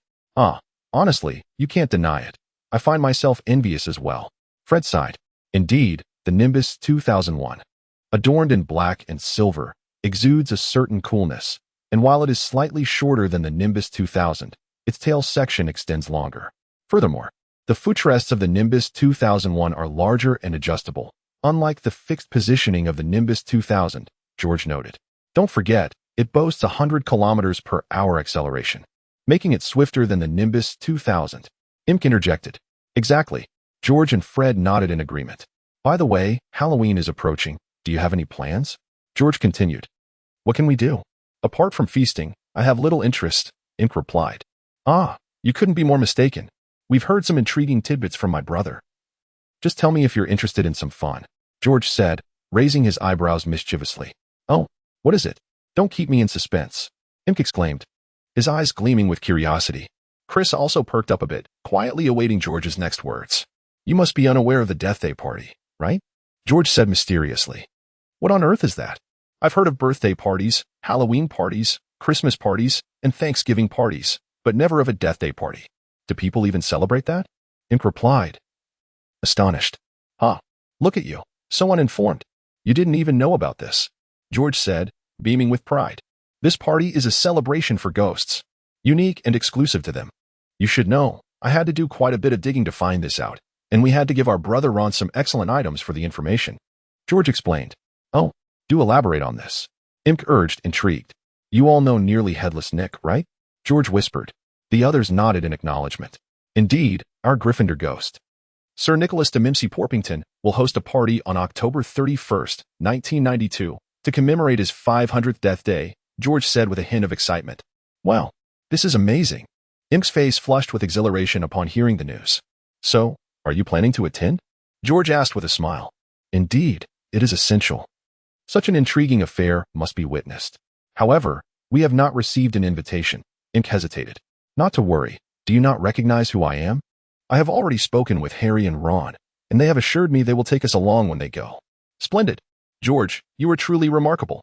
Honestly, you can't deny it. I find myself envious as well." Fred sighed. Indeed, the Nimbus 2001, adorned in black and silver, exudes a certain coolness, and while it is slightly shorter than the Nimbus 2000, its tail section extends longer. Furthermore, the footrests of the Nimbus 2001 are larger and adjustable, unlike the fixed positioning of the Nimbus 2000, George noted. Don't forget, it boasts 100 kilometers per hour acceleration, making it swifter than the Nimbus 2000. Imk interjected. Exactly. George and Fred nodded in agreement. By the way, Halloween is approaching. Do you have any plans? George continued. What can we do? Apart from feasting, I have little interest, Imk replied. You couldn't be more mistaken. We've heard some intriguing tidbits from my brother. Just tell me if you're interested in some fun, George said, raising his eyebrows mischievously. Oh, what is it? Don't keep me in suspense, Imk exclaimed, his eyes gleaming with curiosity. Chris also perked up a bit, quietly awaiting George's next words. You must be unaware of the Death Day party, right? George said mysteriously. What on earth is that? I've heard of birthday parties, Halloween parties, Christmas parties, and Thanksgiving parties, but never of a Death Day party. Do people even celebrate that? Imk replied, astonished. Look at you, so uninformed. You didn't even know about this, George said, beaming with pride. This party is a celebration for ghosts, unique and exclusive to them. You should know, I had to do quite a bit of digging to find this out, and we had to give our brother Ron some excellent items for the information. George explained. Oh, do elaborate on this, Imk urged, intrigued. You all know Nearly Headless Nick, right? George whispered. The others nodded in acknowledgement. Indeed, our Gryffindor ghost, Sir Nicholas de Mimsy Porpington, will host a party on October 31st, 1992, to commemorate his 500th death day, George said with a hint of excitement. Wow, this is amazing. Imk's face flushed with exhilaration upon hearing the news. So, are you planning to attend? George asked with a smile. Indeed, it is essential. Such an intriguing affair must be witnessed. However, we have not received an invitation. Imk hesitated. Not to worry. Do you not recognize who I am? I have already spoken with Harry and Ron, and they have assured me they will take us along when they go. Splendid. George, you are truly remarkable.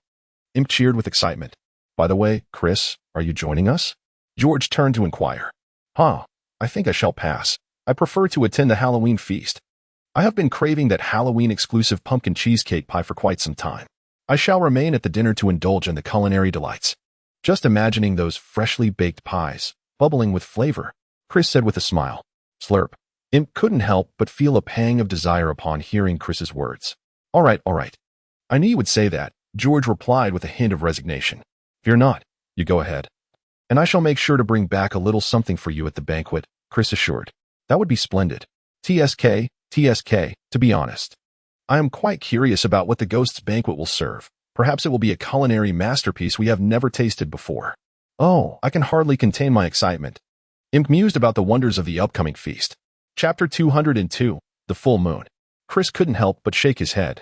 Imk cheered with excitement. By the way, Chris, are you joining us? George turned to inquire. I think I shall pass. I prefer to attend the Halloween feast. I have been craving that Halloween-exclusive pumpkin cheesecake pie for quite some time. I shall remain at the dinner to indulge in the culinary delights. Just imagining those freshly baked pies, bubbling with flavor, Chris said with a smile. Slurp. Imk couldn't help but feel a pang of desire upon hearing Chris's words. All right. I knew you would say that, George replied with a hint of resignation. Fear not. You go ahead. And I shall make sure to bring back a little something for you at the banquet, Chris assured. That would be splendid. TSK, to be honest. I am quite curious about what the Ghosts' banquet will serve. Perhaps it will be a culinary masterpiece we have never tasted before. Oh, I can hardly contain my excitement. Imk mused about the wonders of the upcoming feast. Chapter 202, The Full Moon. Chris couldn't help but shake his head.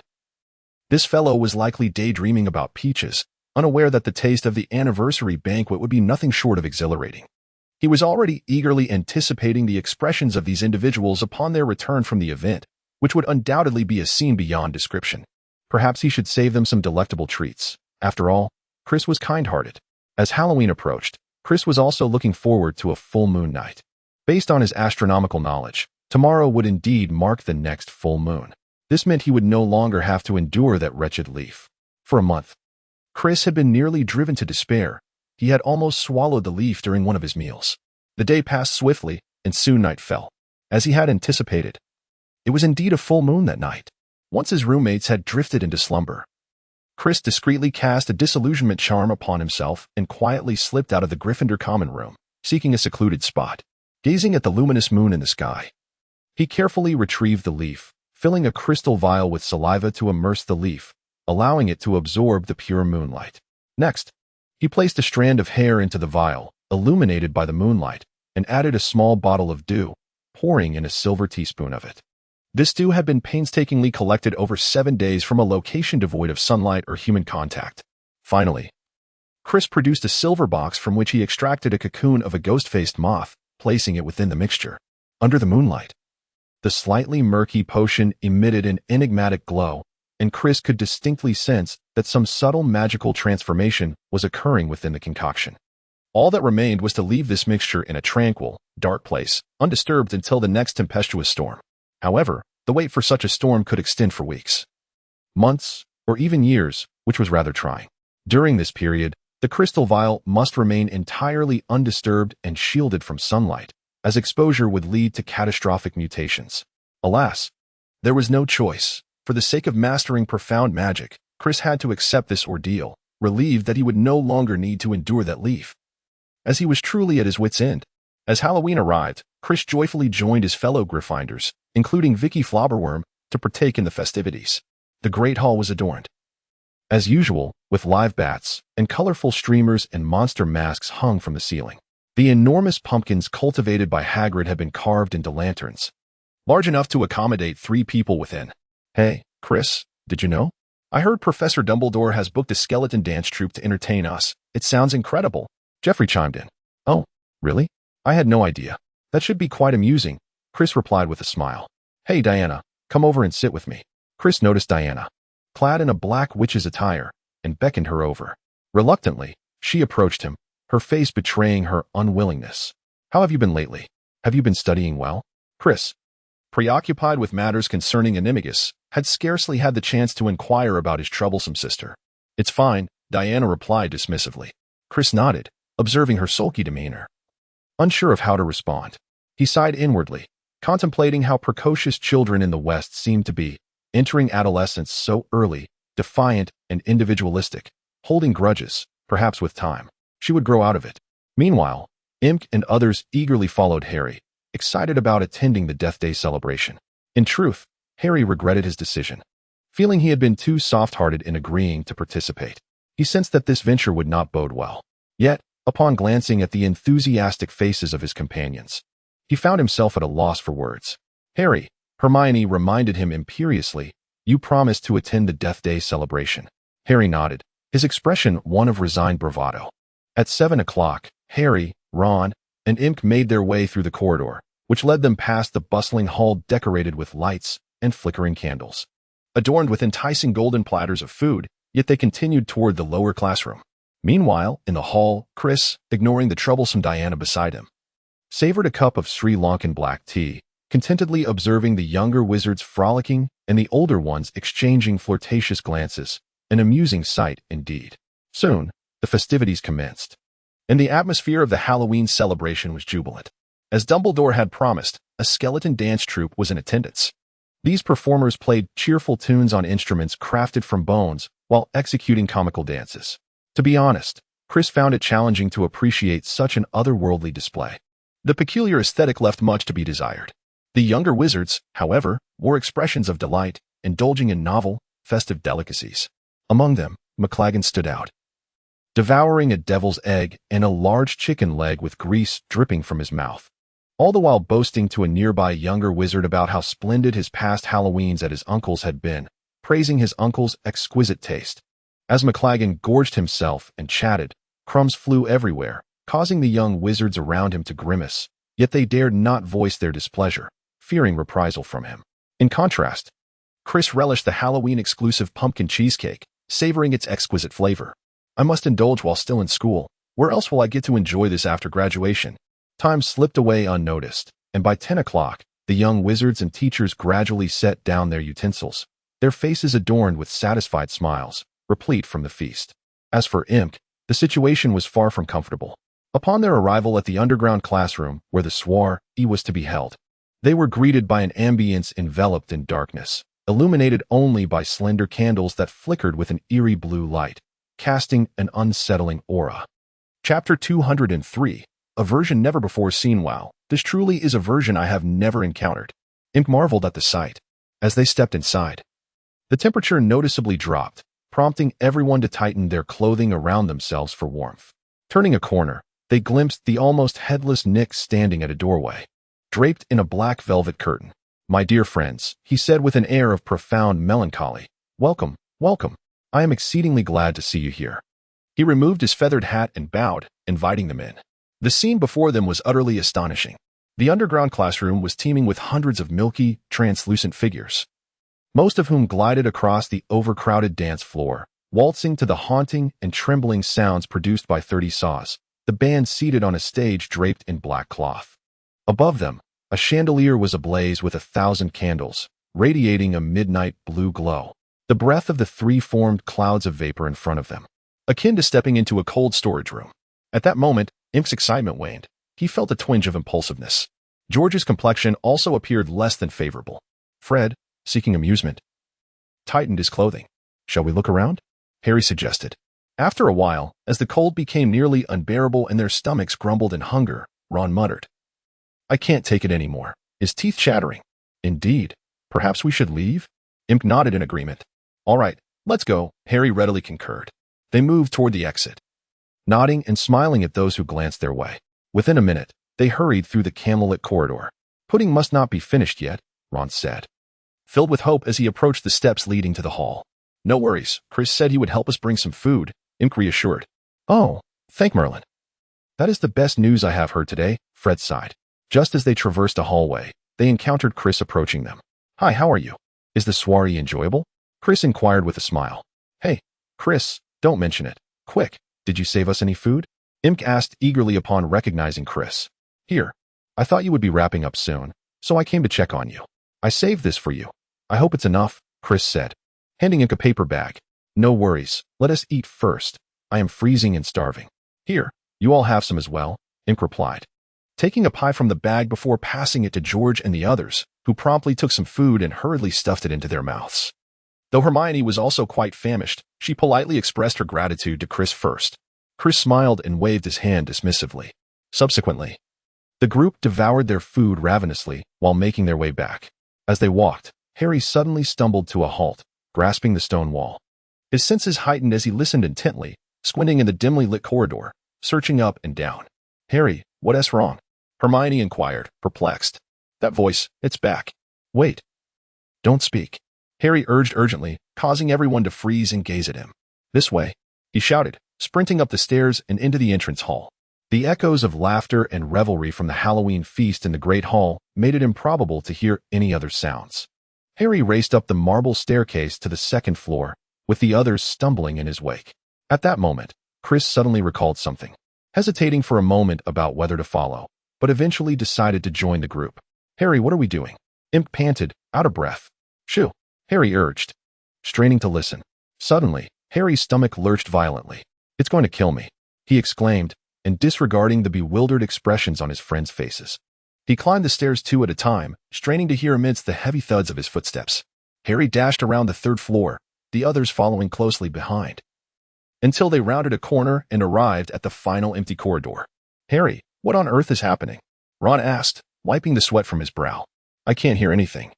This fellow was likely daydreaming about peaches, unaware that the taste of the anniversary banquet would be nothing short of exhilarating. He was already eagerly anticipating the expressions of these individuals upon their return from the event, which would undoubtedly be a scene beyond description. Perhaps he should save them some delectable treats. After all, Chris was kind-hearted. As Halloween approached, Chris was also looking forward to a full moon night. Based on his astronomical knowledge, tomorrow would indeed mark the next full moon. This meant he would no longer have to endure that wretched leaf. For a month, Chris had been nearly driven to despair. He had almost swallowed the leaf during one of his meals. The day passed swiftly, and soon night fell. As he had anticipated, it was indeed a full moon that night. Once his roommates had drifted into slumber, Chris discreetly cast a disillusionment charm upon himself and quietly slipped out of the Gryffindor common room, seeking a secluded spot. Gazing at the luminous moon in the sky, he carefully retrieved the leaf, filling a crystal vial with saliva to immerse the leaf, allowing it to absorb the pure moonlight. Next, he placed a strand of hair into the vial, illuminated by the moonlight, and added a small bottle of dew, pouring in a silver teaspoon of it. This dew had been painstakingly collected over 7 days from a location devoid of sunlight or human contact. Finally, Chris produced a silver box from which he extracted a cocoon of a ghost-faced moth, placing it within the mixture. Under the moonlight, the slightly murky potion emitted an enigmatic glow, and Chris could distinctly sense that some subtle magical transformation was occurring within the concoction. All that remained was to leave this mixture in a tranquil, dark place, undisturbed until the next tempestuous storm. However, the wait for such a storm could extend for weeks, months, or even years, which was rather trying. During this period, the crystal vial must remain entirely undisturbed and shielded from sunlight, as exposure would lead to catastrophic mutations. Alas, there was no choice. For the sake of mastering profound magic, Chris had to accept this ordeal, relieved that he would no longer need to endure that leaf, as he was truly at his wit's end. As Halloween arrived, Chris joyfully joined his fellow Gryffindors, including Vicky Flobberworm, to partake in the festivities. The Great Hall was adorned, as usual, with live bats, and colorful streamers and monster masks hung from the ceiling. The enormous pumpkins cultivated by Hagrid had been carved into lanterns, large enough to accommodate 3 people within. "Hey, Chris, did you know? I heard Professor Dumbledore has booked a skeleton dance troupe to entertain us. It sounds incredible," Jeffrey chimed in. "Oh, really? I had no idea. That should be quite amusing," Chris replied with a smile. "Hey, Diana, come over and sit with me." Chris noticed Diana, clad in a black witch's attire, and beckoned her over. Reluctantly, she approached him, her face betraying her unwillingness. "How have you been lately? Have you been studying well?" Chris, preoccupied with matters concerning Animagus, had scarcely had the chance to inquire about his troublesome sister. "It's fine," Diana replied dismissively. Chris nodded, observing her sulky demeanor. Unsure of how to respond, he sighed inwardly, contemplating how precocious children in the West seemed to be, entering adolescence so early, defiant and individualistic, holding grudges. Perhaps with time, she would grow out of it. Meanwhile, Imk and others eagerly followed Harry, excited about attending the Death Day celebration. In truth, Harry regretted his decision, feeling he had been too soft-hearted in agreeing to participate. He sensed that this venture would not bode well. Yet, upon glancing at the enthusiastic faces of his companions, he found himself at a loss for words. "Harry," Hermione reminded him imperiously, "you promised to attend the Death Day celebration." Harry nodded, his expression one of resigned bravado. At 7 o'clock, Harry, Ron, and Imk made their way through the corridor, which led them past the bustling hall decorated with lights and flickering candles, adorned with enticing golden platters of food, yet they continued toward the lower classroom. Meanwhile, in the hall, Chris, ignoring the troublesome Diana beside him, savored a cup of Sri Lankan black tea, contentedly observing the younger wizards frolicking and the older ones exchanging flirtatious glances, an amusing sight indeed. Soon, the festivities commenced, and the atmosphere of the Halloween celebration was jubilant. As Dumbledore had promised, a skeleton dance troupe was in attendance. These performers played cheerful tunes on instruments crafted from bones while executing comical dances. To be honest, Chris found it challenging to appreciate such an otherworldly display. The peculiar aesthetic left much to be desired. The younger wizards, however, wore expressions of delight, indulging in novel, festive delicacies. Among them, McLaggen stood out, devouring a devil's egg and a large chicken leg with grease dripping from his mouth, all the while boasting to a nearby younger wizard about how splendid his past Halloweens at his uncle's had been, praising his uncle's exquisite taste. As McLaggen gorged himself and chatted, crumbs flew everywhere, causing the young wizards around him to grimace, yet they dared not voice their displeasure, fearing reprisal from him. In contrast, Chris relished the Halloween-exclusive pumpkin cheesecake, savoring its exquisite flavor. "I must indulge while still in school. Where else will I get to enjoy this after graduation?" Time slipped away unnoticed, and by 10 o'clock, the young wizards and teachers gradually set down their utensils, their faces adorned with satisfied smiles, replete from the feast. As for Imk, the situation was far from comfortable. Upon their arrival at the underground classroom where the soiree was to be held, they were greeted by an ambience enveloped in darkness. illuminated only by slender candles that flickered with an eerie blue light, casting an unsettling aura. Chapter 203, a version never before seen. Wow, this truly is a version I have never encountered. Imp marveled at the sight. As they stepped inside, the temperature noticeably dropped, prompting everyone to tighten their clothing around themselves for warmth. Turning a corner, they glimpsed the almost headless Nick standing at a doorway, draped in a black velvet curtain. "My dear friends," he said with an air of profound melancholy, "welcome, welcome. I am exceedingly glad to see you here." He removed his feathered hat and bowed, inviting them in. The scene before them was utterly astonishing. The underground classroom was teeming with hundreds of milky, translucent figures, most of whom glided across the overcrowded dance floor, waltzing to the haunting and trembling sounds produced by 30 saws, the band seated on a stage draped in black cloth. Above them, a chandelier was ablaze with 1,000 candles, radiating a midnight blue glow. The breath of the three formed clouds of vapor in front of them, akin to stepping into a cold storage room. At that moment, Imp's excitement waned. He felt a twinge of impulsiveness. George's complexion also appeared less than favorable. Fred, seeking amusement, tightened his clothing. "Shall we look around?" Harry suggested. After a while, as the cold became nearly unbearable and their stomachs grumbled in hunger, Ron muttered, "I can't take it anymore," his teeth chattering. "Indeed. Perhaps we should leave?" Imp nodded in agreement. "All right, let's go," Harry readily concurred. They moved toward the exit, nodding and smiling at those who glanced their way. Within a minute, they hurried through the candlelit corridor. "Pudding must not be finished yet," Ron said, filled with hope as he approached the steps leading to the hall. "No worries, Chris said he would help us bring some food," Imp reassured. "Oh, thank Merlin. That is the best news I have heard today," Fred sighed. Just as they traversed a hallway, they encountered Chris approaching them. "Hi, how are you? Is the soiree enjoyable?" Chris inquired with a smile. "Hey, Chris, don't mention it. Quick, did you save us any food?" Imp asked eagerly upon recognizing Chris. "Here, I thought you would be wrapping up soon, so I came to check on you. I saved this for you. I hope it's enough," Chris said, handing Imp a paper bag. "No worries, let us eat first. I am freezing and starving." "Here, you all have some as well," Imp replied, taking a pie from the bag before passing it to George and the others, who promptly took some food and hurriedly stuffed it into their mouths. Though Hermione was also quite famished, she politely expressed her gratitude to Chris first. Chris smiled and waved his hand dismissively. Subsequently, the group devoured their food ravenously while making their way back. As they walked, Harry suddenly stumbled to a halt, grasping the stone wall. His senses heightened as he listened intently, squinting in the dimly lit corridor, searching up and down. "Harry, what's wrong?" Hermione inquired, perplexed. "That voice, it's back." "Wait. Don't speak," Harry urged urgently, causing everyone to freeze and gaze at him. "This way," he shouted, sprinting up the stairs and into the entrance hall. The echoes of laughter and revelry from the Halloween feast in the Great Hall made it improbable to hear any other sounds. Harry raced up the marble staircase to the second floor, with the others stumbling in his wake. At that moment, Chris suddenly recalled something, hesitating for a moment about whether to follow, but eventually decided to join the group. "Harry, what are we doing?" Imp panted, out of breath. "Shoo," Harry urged, straining to listen. Suddenly, Harry's stomach lurched violently. "It's going to kill me," he exclaimed, and disregarding the bewildered expressions on his friends' faces. He climbed the stairs 2 at a time, straining to hear amidst the heavy thuds of his footsteps. Harry dashed around the 3rd floor, the others following closely behind, until they rounded a corner and arrived at the final empty corridor. "Harry, what on earth is happening?" Ron asked, wiping the sweat from his brow. "I can't hear anything,"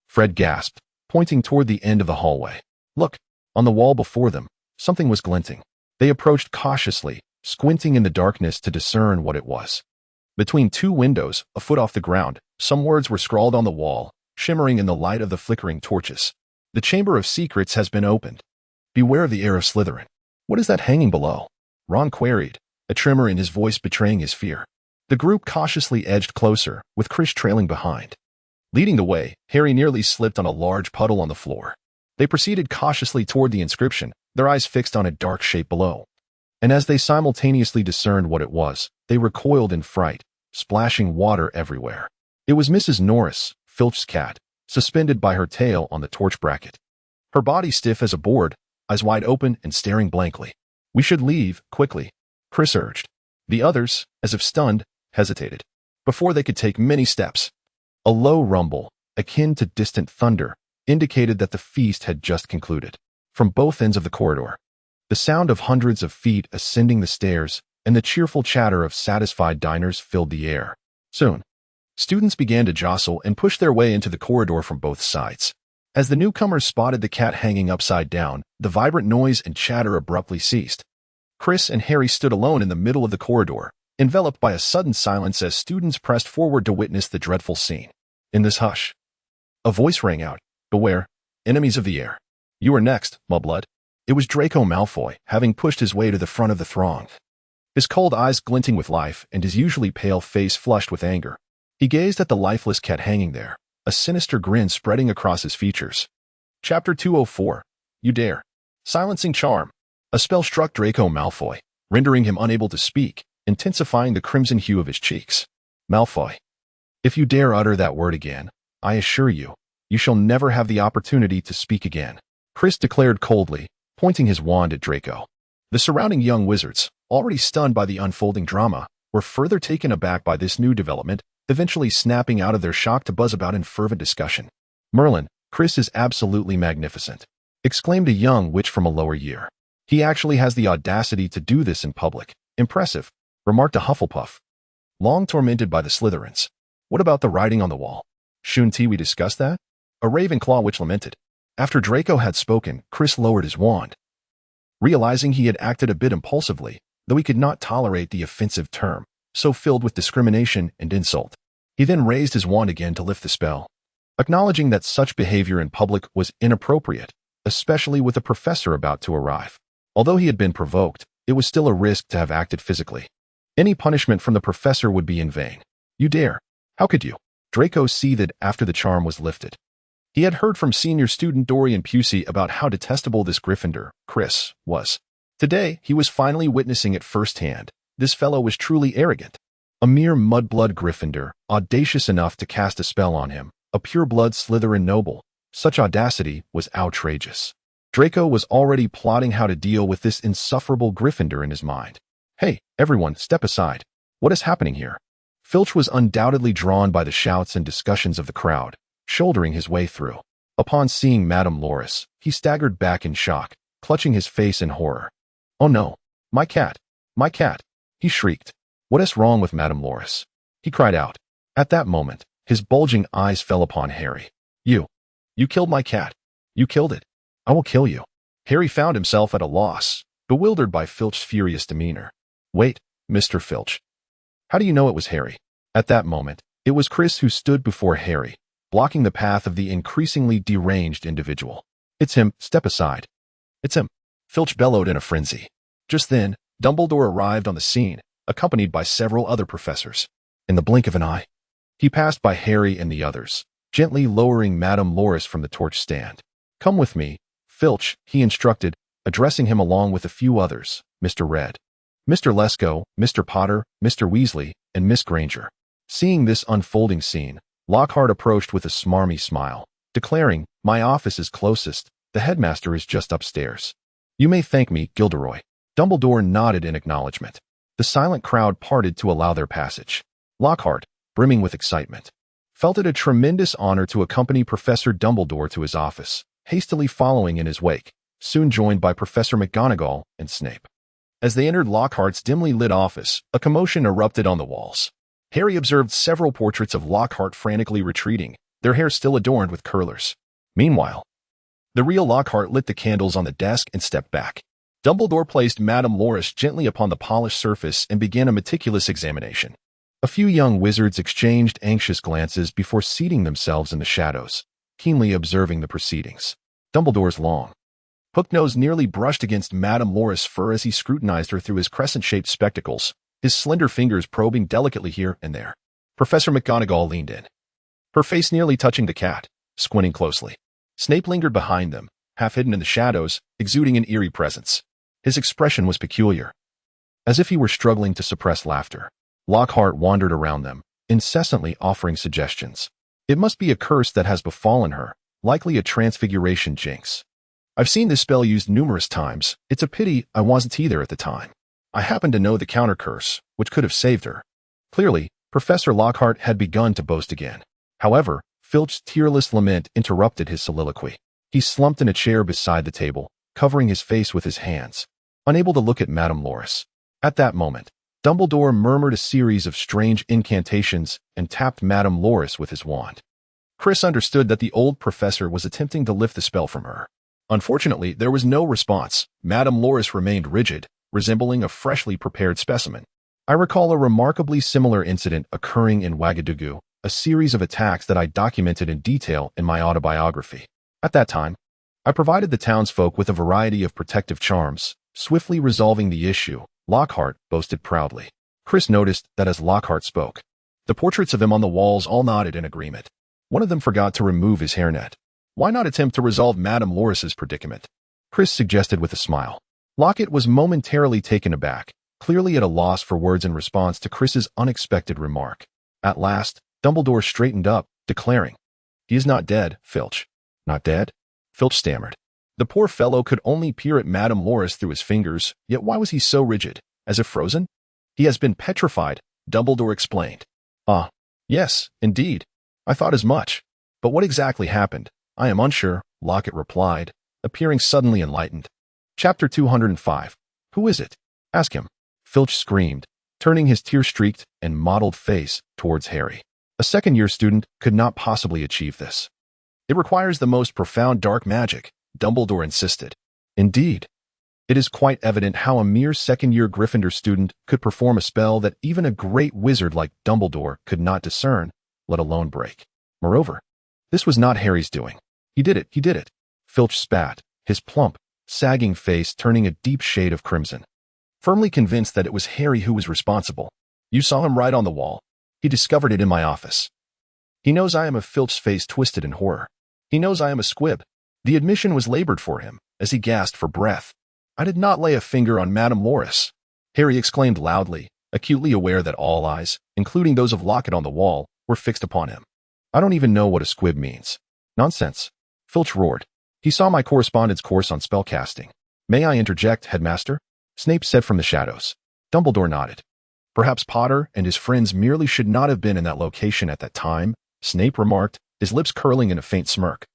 Fred gasped, pointing toward the end of the hallway. "Look, on the wall before them, something was glinting." They approached cautiously, squinting in the darkness to discern what it was. Between 2 windows, a foot off the ground, some words were scrawled on the wall, shimmering in the light of the flickering torches. "The Chamber of Secrets has been opened. Beware of the heir of Slytherin." "What is that hanging below?" Ron queried, a tremor in his voice betraying his fear. The group cautiously edged closer, with Chris trailing behind. Leading the way, Harry nearly slipped on a large puddle on the floor. They proceeded cautiously toward the inscription, their eyes fixed on a dark shape below. And as they simultaneously discerned what it was, they recoiled in fright, splashing water everywhere. It was Mrs. Norris, Filch's cat, suspended by her tail on the torch bracket. Her body stiff as a board, eyes wide open and staring blankly. "We should leave, quickly," Chris urged. The others, as if stunned, hesitated. Before they could take many steps, a low rumble, akin to distant thunder, indicated that the feast had just concluded. From both ends of the corridor, the sound of hundreds of feet ascending the stairs and the cheerful chatter of satisfied diners filled the air. Soon, students began to jostle and push their way into the corridor from both sides. As the newcomers spotted the cat hanging upside down, the vibrant noise and chatter abruptly ceased. Chris and Harry stood alone in the middle of the corridor, enveloped by a sudden silence as students pressed forward to witness the dreadful scene. In this hush, a voice rang out, "Beware, enemies of the air. You are next, mudblood." It was Draco Malfoy, having pushed his way to the front of the throng. His cold eyes glinting with life and his usually pale face flushed with anger. He gazed at the lifeless cat hanging there, a sinister grin spreading across his features. Chapter 204. You Dare. Silencing Charm. A spell struck Draco Malfoy, rendering him unable to speak, intensifying the crimson hue of his cheeks. "Malfoy, if you dare utter that word again, I assure you, you shall never have the opportunity to speak again," Chris declared coldly, pointing his wand at Draco. The surrounding young wizards, already stunned by the unfolding drama, were further taken aback by this new development, eventually snapping out of their shock to buzz about in fervent discussion. "Merlin, Chris is absolutely magnificent," exclaimed a young witch from a lower year. "He actually has the audacity to do this in public. Impressive," remarked a Hufflepuff, long tormented by the Slytherins. "What about the writing on the wall? Shouldn't we discuss that?" A Ravenclaw witch lamented. After Draco had spoken, Chris lowered his wand. Realizing he had acted a bit impulsively, though he could not tolerate the offensive term, so filled with discrimination and insult. He then raised his wand again to lift the spell, acknowledging that such behavior in public was inappropriate, especially with a professor about to arrive. Although he had been provoked, it was still a risk to have acted physically. Any punishment from the professor would be in vain. "You dare. How could you?" Draco seethed after the charm was lifted. He had heard from senior student Dorian Pusey about how detestable this Gryffindor, Chris, was. Today, he was finally witnessing it firsthand. This fellow was truly arrogant. A mere mudblood Gryffindor, audacious enough to cast a spell on him, a pure-blood Slytherin noble. Such audacity was outrageous. Draco was already plotting how to deal with this insufferable Gryffindor in his mind. "Hey, everyone, step aside. What is happening here?" Filch was undoubtedly drawn by the shouts and discussions of the crowd, shouldering his way through. Upon seeing Madame Loris, he staggered back in shock, clutching his face in horror. "Oh no, my cat, my cat," he shrieked. "What is wrong with Madame Loris?" he cried out. At that moment, his bulging eyes fell upon Harry. You killed my cat. You killed it. I will kill you." Harry found himself at a loss, bewildered by Filch's furious demeanor. "Wait, Mr. Filch. How do you know it was Harry?" At that moment, it was Chris who stood before Harry, blocking the path of the increasingly deranged individual. "It's him. Step aside." "It's him," Filch bellowed in a frenzy. Just then, Dumbledore arrived on the scene, accompanied by several other professors. In the blink of an eye, he passed by Harry and the others, gently lowering Madame Loris from the torch stand. "Come with me, Filch," he instructed, addressing him along with a few others, Mr. Red, Mr. Lesko, Mr. Potter, Mr. Weasley, and Miss Granger. Seeing this unfolding scene, Lockhart approached with a smarmy smile, declaring, "My office is closest. The headmaster is just upstairs. You may thank me, Gilderoy." Dumbledore nodded in acknowledgement. The silent crowd parted to allow their passage. Lockhart, brimming with excitement, felt it a tremendous honor to accompany Professor Dumbledore to his office, hastily following in his wake, soon joined by Professor McGonagall and Snape. As they entered Lockhart's dimly lit office, a commotion erupted on the walls. Harry observed several portraits of Lockhart frantically retreating, their hair still adorned with curlers. Meanwhile, the real Lockhart lit the candles on the desk and stepped back. Dumbledore placed Madame Loris gently upon the polished surface and began a meticulous examination. A few young wizards exchanged anxious glances before seating themselves in the shadows, keenly observing the proceedings. Dumbledore's long, hooked nose nearly brushed against Madame Loris' fur as he scrutinized her through his crescent-shaped spectacles, his slender fingers probing delicately here and there. Professor McGonagall leaned in, her face nearly touching the cat, squinting closely. Snape lingered behind them, half hidden in the shadows, exuding an eerie presence. His expression was peculiar, as if he were struggling to suppress laughter. Lockhart wandered around them, incessantly offering suggestions. "It must be a curse that has befallen her, likely a transfiguration jinx. I've seen this spell used numerous times. It's a pity I wasn't either at the time. I happen to know the counter curse, which could have saved her." Clearly, Professor Lockhart had begun to boast again. However, Filch's tearless lament interrupted his soliloquy. He slumped in a chair beside the table, covering his face with his hands, unable to look at Madame Loris. At that moment, Dumbledore murmured a series of strange incantations and tapped Madame Loris with his wand. Chris understood that the old professor was attempting to lift the spell from her. Unfortunately, there was no response. Madame Loris remained rigid, resembling a freshly prepared specimen. I recall a remarkably similar incident occurring in Ouagadougou, a series of attacks that I documented in detail in my autobiography. At that time, I provided the townsfolk with a variety of protective charms, swiftly resolving the issue, Lockhart boasted proudly. Chris noticed that as Lockhart spoke, the portraits of him on the walls all nodded in agreement. One of them forgot to remove his hairnet. Why not attempt to resolve Madame Loris's predicament? Chris suggested with a smile. Lockett was momentarily taken aback, clearly at a loss for words in response to Chris's unexpected remark. At last, Dumbledore straightened up, declaring, "He is not dead, Filch." "Not dead?" Filch stammered. The poor fellow could only peer at Madame Loris through his fingers, yet why was he so rigid, as if frozen? "He has been petrified," Dumbledore explained. "Ah, yes, indeed. I thought as much. But what exactly happened? I am unsure," Lockett replied, appearing suddenly enlightened. Chapter 205. Who is it? Ask him. Filch screamed, turning his tear-streaked and mottled face towards Harry. A second-year student could not possibly achieve this. "It requires the most profound dark magic," Dumbledore insisted. "Indeed. It is quite evident how a mere second-year Gryffindor student could perform a spell that even a great wizard like Dumbledore could not discern, let alone break. Moreover, this was not Harry's doing. He did it. Filch spat, his plump, sagging face turning a deep shade of crimson. Firmly convinced that it was Harry who was responsible. "You saw him right on the wall. He discovered it in my office. He knows I am a." Filch's face twisted in horror. "He knows I am a squib." The admission was labored for him, as he gasped for breath. "I did not lay a finger on Madame Loris," Harry exclaimed loudly, acutely aware that all eyes, including those of Lockett on the wall, were fixed upon him. "I don't even know what a squib means." "Nonsense," Filch roared. "He saw my correspondence course on spellcasting." "May I interject, Headmaster?" Snape said from the shadows. Dumbledore nodded. "Perhaps Potter and his friends merely should not have been in that location at that time," Snape remarked, his lips curling in a faint smirk,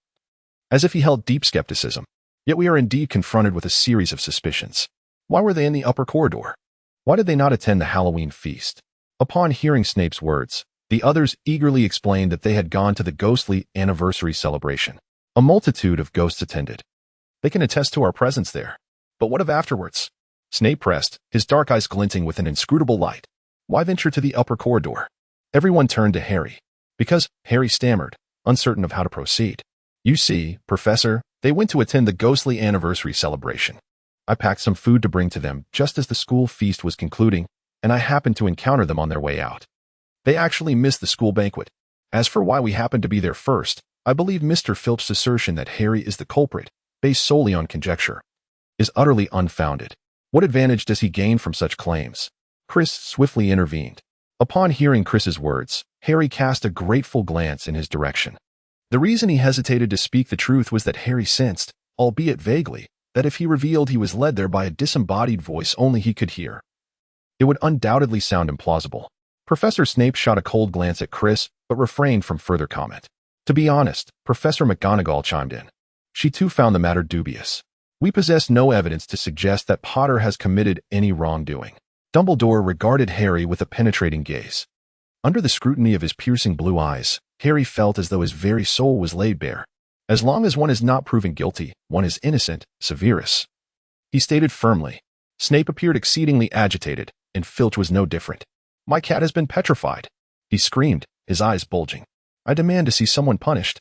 as if he held deep skepticism. "Yet we are indeed confronted with a series of suspicions. Why were they in the upper corridor? Why did they not attend the Halloween feast?" Upon hearing Snape's words, the others eagerly explained that they had gone to the ghostly anniversary celebration. A multitude of ghosts attended. "They can attest to our presence there. But what of afterwards?" Snape pressed, his dark eyes glinting with an inscrutable light. "Why venture to the upper corridor?" Everyone turned to Harry. "Because," Harry stammered, uncertain of how to proceed. "You see, Professor, they went to attend the ghostly anniversary celebration. I packed some food to bring to them just as the school feast was concluding, and I happened to encounter them on their way out. They actually missed the school banquet. As for why we happened to be there first, I believe Mr. Filch's assertion that Harry is the culprit, based solely on conjecture, is utterly unfounded. What advantage does he gain from such claims?" Chris swiftly intervened. Upon hearing Chris's words, Harry cast a grateful glance in his direction. The reason he hesitated to speak the truth was that Harry sensed, albeit vaguely, that if he revealed he was led there by a disembodied voice only he could hear, it would undoubtedly sound implausible. Professor Snape shot a cold glance at Chris, but refrained from further comment. To be honest, Professor McGonagall chimed in. She too found the matter dubious. "We possess no evidence to suggest that Potter has committed any wrongdoing." Dumbledore regarded Harry with a penetrating gaze. Under the scrutiny of his piercing blue eyes, Harry felt as though his very soul was laid bare. "As long as one is not proven guilty, one is innocent, Severus," he stated firmly. Snape appeared exceedingly agitated, and Filch was no different. "My cat has been petrified," he screamed, his eyes bulging. "I demand to see someone punished."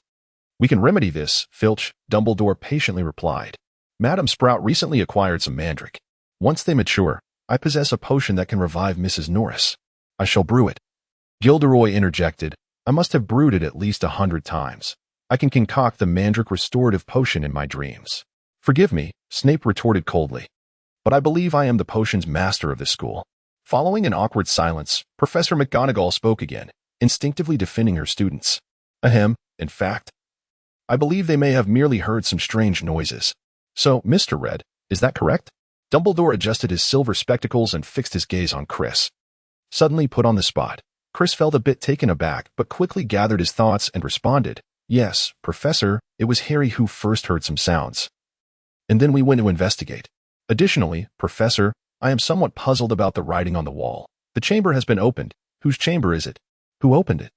"We can remedy this, Filch," Dumbledore patiently replied. "Madam Sprout recently acquired some mandrake. Once they mature, I possess a potion that can revive Mrs. Norris. I shall brew it." Gilderoy interjected, "I must have brewed it at least 100 times. I can concoct the mandrake restorative potion in my dreams." "Forgive me," Snape retorted coldly, "but I believe I am the potion's master of this school." Following an awkward silence, Professor McGonagall spoke again, instinctively defending her students. "Ahem, in fact, I believe they may have merely heard some strange noises. So, Mr. Red, is that correct?" Dumbledore adjusted his silver spectacles and fixed his gaze on Chris. Suddenly put on the spot, Chris felt a bit taken aback but quickly gathered his thoughts and responded, Yes, Professor, it was Harry who first heard some sounds. And then we went to investigate. Additionally, Professor, I am somewhat puzzled about the writing on the wall. The chamber has been opened. Whose chamber is it? Who opened it?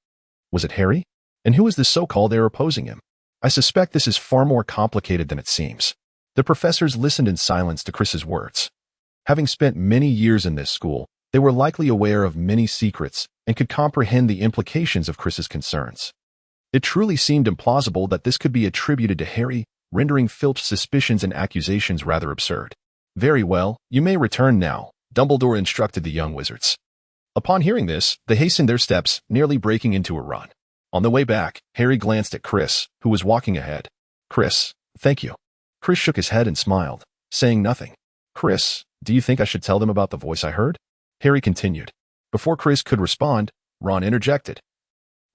Was it Harry? And who is this so-called heir opposing him? I suspect this is far more complicated than it seems. The professors listened in silence to Chris's words. Having spent many years in this school, they were likely aware of many secrets and could comprehend the implications of Chris's concerns. It truly seemed implausible that this could be attributed to Harry, rendering Filch's suspicions and accusations rather absurd. Very well, you may return now, Dumbledore instructed the young wizards. Upon hearing this, they hastened their steps, nearly breaking into a run. On the way back, Harry glanced at Chris, who was walking ahead. Chris, thank you. Chris shook his head and smiled, saying nothing. Chris, do you think I should tell them about the voice I heard? Harry continued. Before Chris could respond, Ron interjected.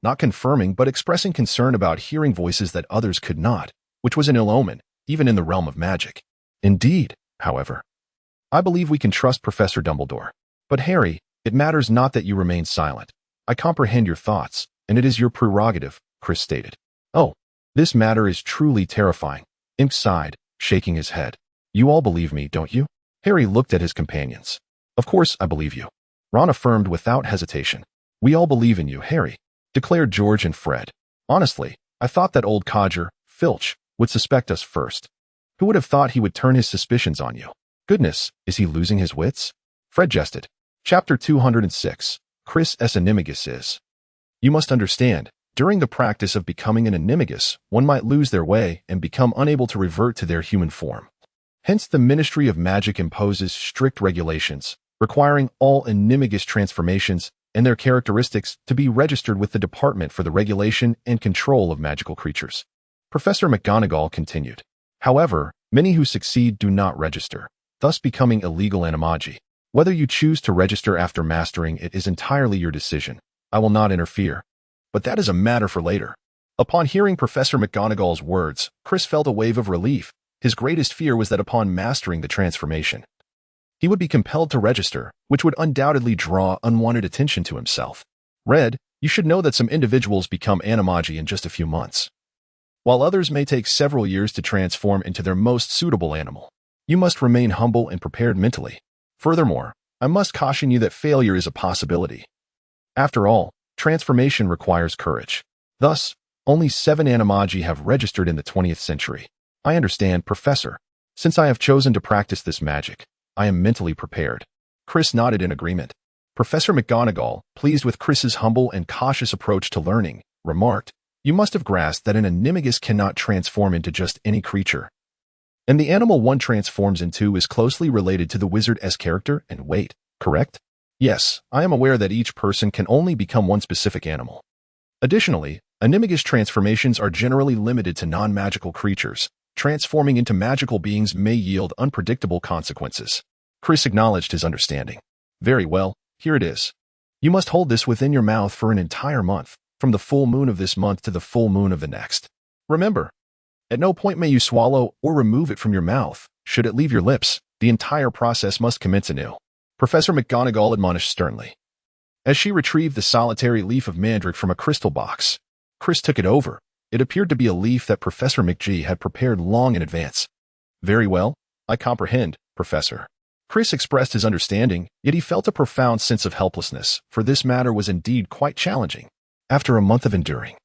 Not confirming but expressing concern about hearing voices that others could not, which was an ill omen, even in the realm of magic. Indeed, however, I believe we can trust Professor Dumbledore. But Harry, it matters not that you remain silent. I comprehend your thoughts, and it is your prerogative, Chris stated. Oh, this matter is truly terrifying, Imp sighed, shaking his head. You all believe me, don't you? Harry looked at his companions. Of course I believe you. Ron affirmed without hesitation. We all believe in you, Harry, declared George and Fred. Honestly, I thought that old codger, Filch, would suspect us first. Who would have thought he would turn his suspicions on you? Goodness, is he losing his wits? Fred jested. Chapter 206. Chris S. Animagus is. You must understand, during the practice of becoming an animagus, one might lose their way and become unable to revert to their human form. Hence the Ministry of Magic imposes strict regulations, requiring all animagus transformations and their characteristics to be registered with the Department for the Regulation and Control of Magical Creatures. Professor McGonagall continued. However, many who succeed do not register, thus becoming illegal animagi. Whether you choose to register after mastering it is entirely your decision. I will not interfere. But that is a matter for later. Upon hearing Professor McGonagall's words, Chris felt a wave of relief. His greatest fear was that upon mastering the transformation, he would be compelled to register, which would undoubtedly draw unwanted attention to himself. Red, you should know that some individuals become animagi in just a few months, while others may take several years to transform into their most suitable animal. You must remain humble and prepared mentally. Furthermore, I must caution you that failure is a possibility. After all, transformation requires courage. Thus, only 7 animagi have registered in the 20th century. I understand, Professor. Since I have chosen to practice this magic, I am mentally prepared. Chris nodded in agreement. Professor McGonagall, pleased with Chris's humble and cautious approach to learning, remarked, You must have grasped that an animagus cannot transform into just any creature. And the animal one transforms into is closely related to the wizard's character and weight, correct? Yes, I am aware that each person can only become one specific animal. Additionally, animagus transformations are generally limited to non-magical creatures. Transforming into magical beings may yield unpredictable consequences. Chris acknowledged his understanding. Very well, here it is. You must hold this within your mouth for an entire month, from the full moon of this month to the full moon of the next. Remember, at no point may you swallow or remove it from your mouth. Should it leave your lips, the entire process must commence anew. Professor McGonagall admonished sternly. As she retrieved the solitary leaf of mandrake from a crystal box, Chris took it over. It appeared to be a leaf that Professor McGee had prepared long in advance. Very well, I comprehend, Professor. Chris expressed his understanding, yet he felt a profound sense of helplessness, for this matter was indeed quite challenging. After a month of enduring,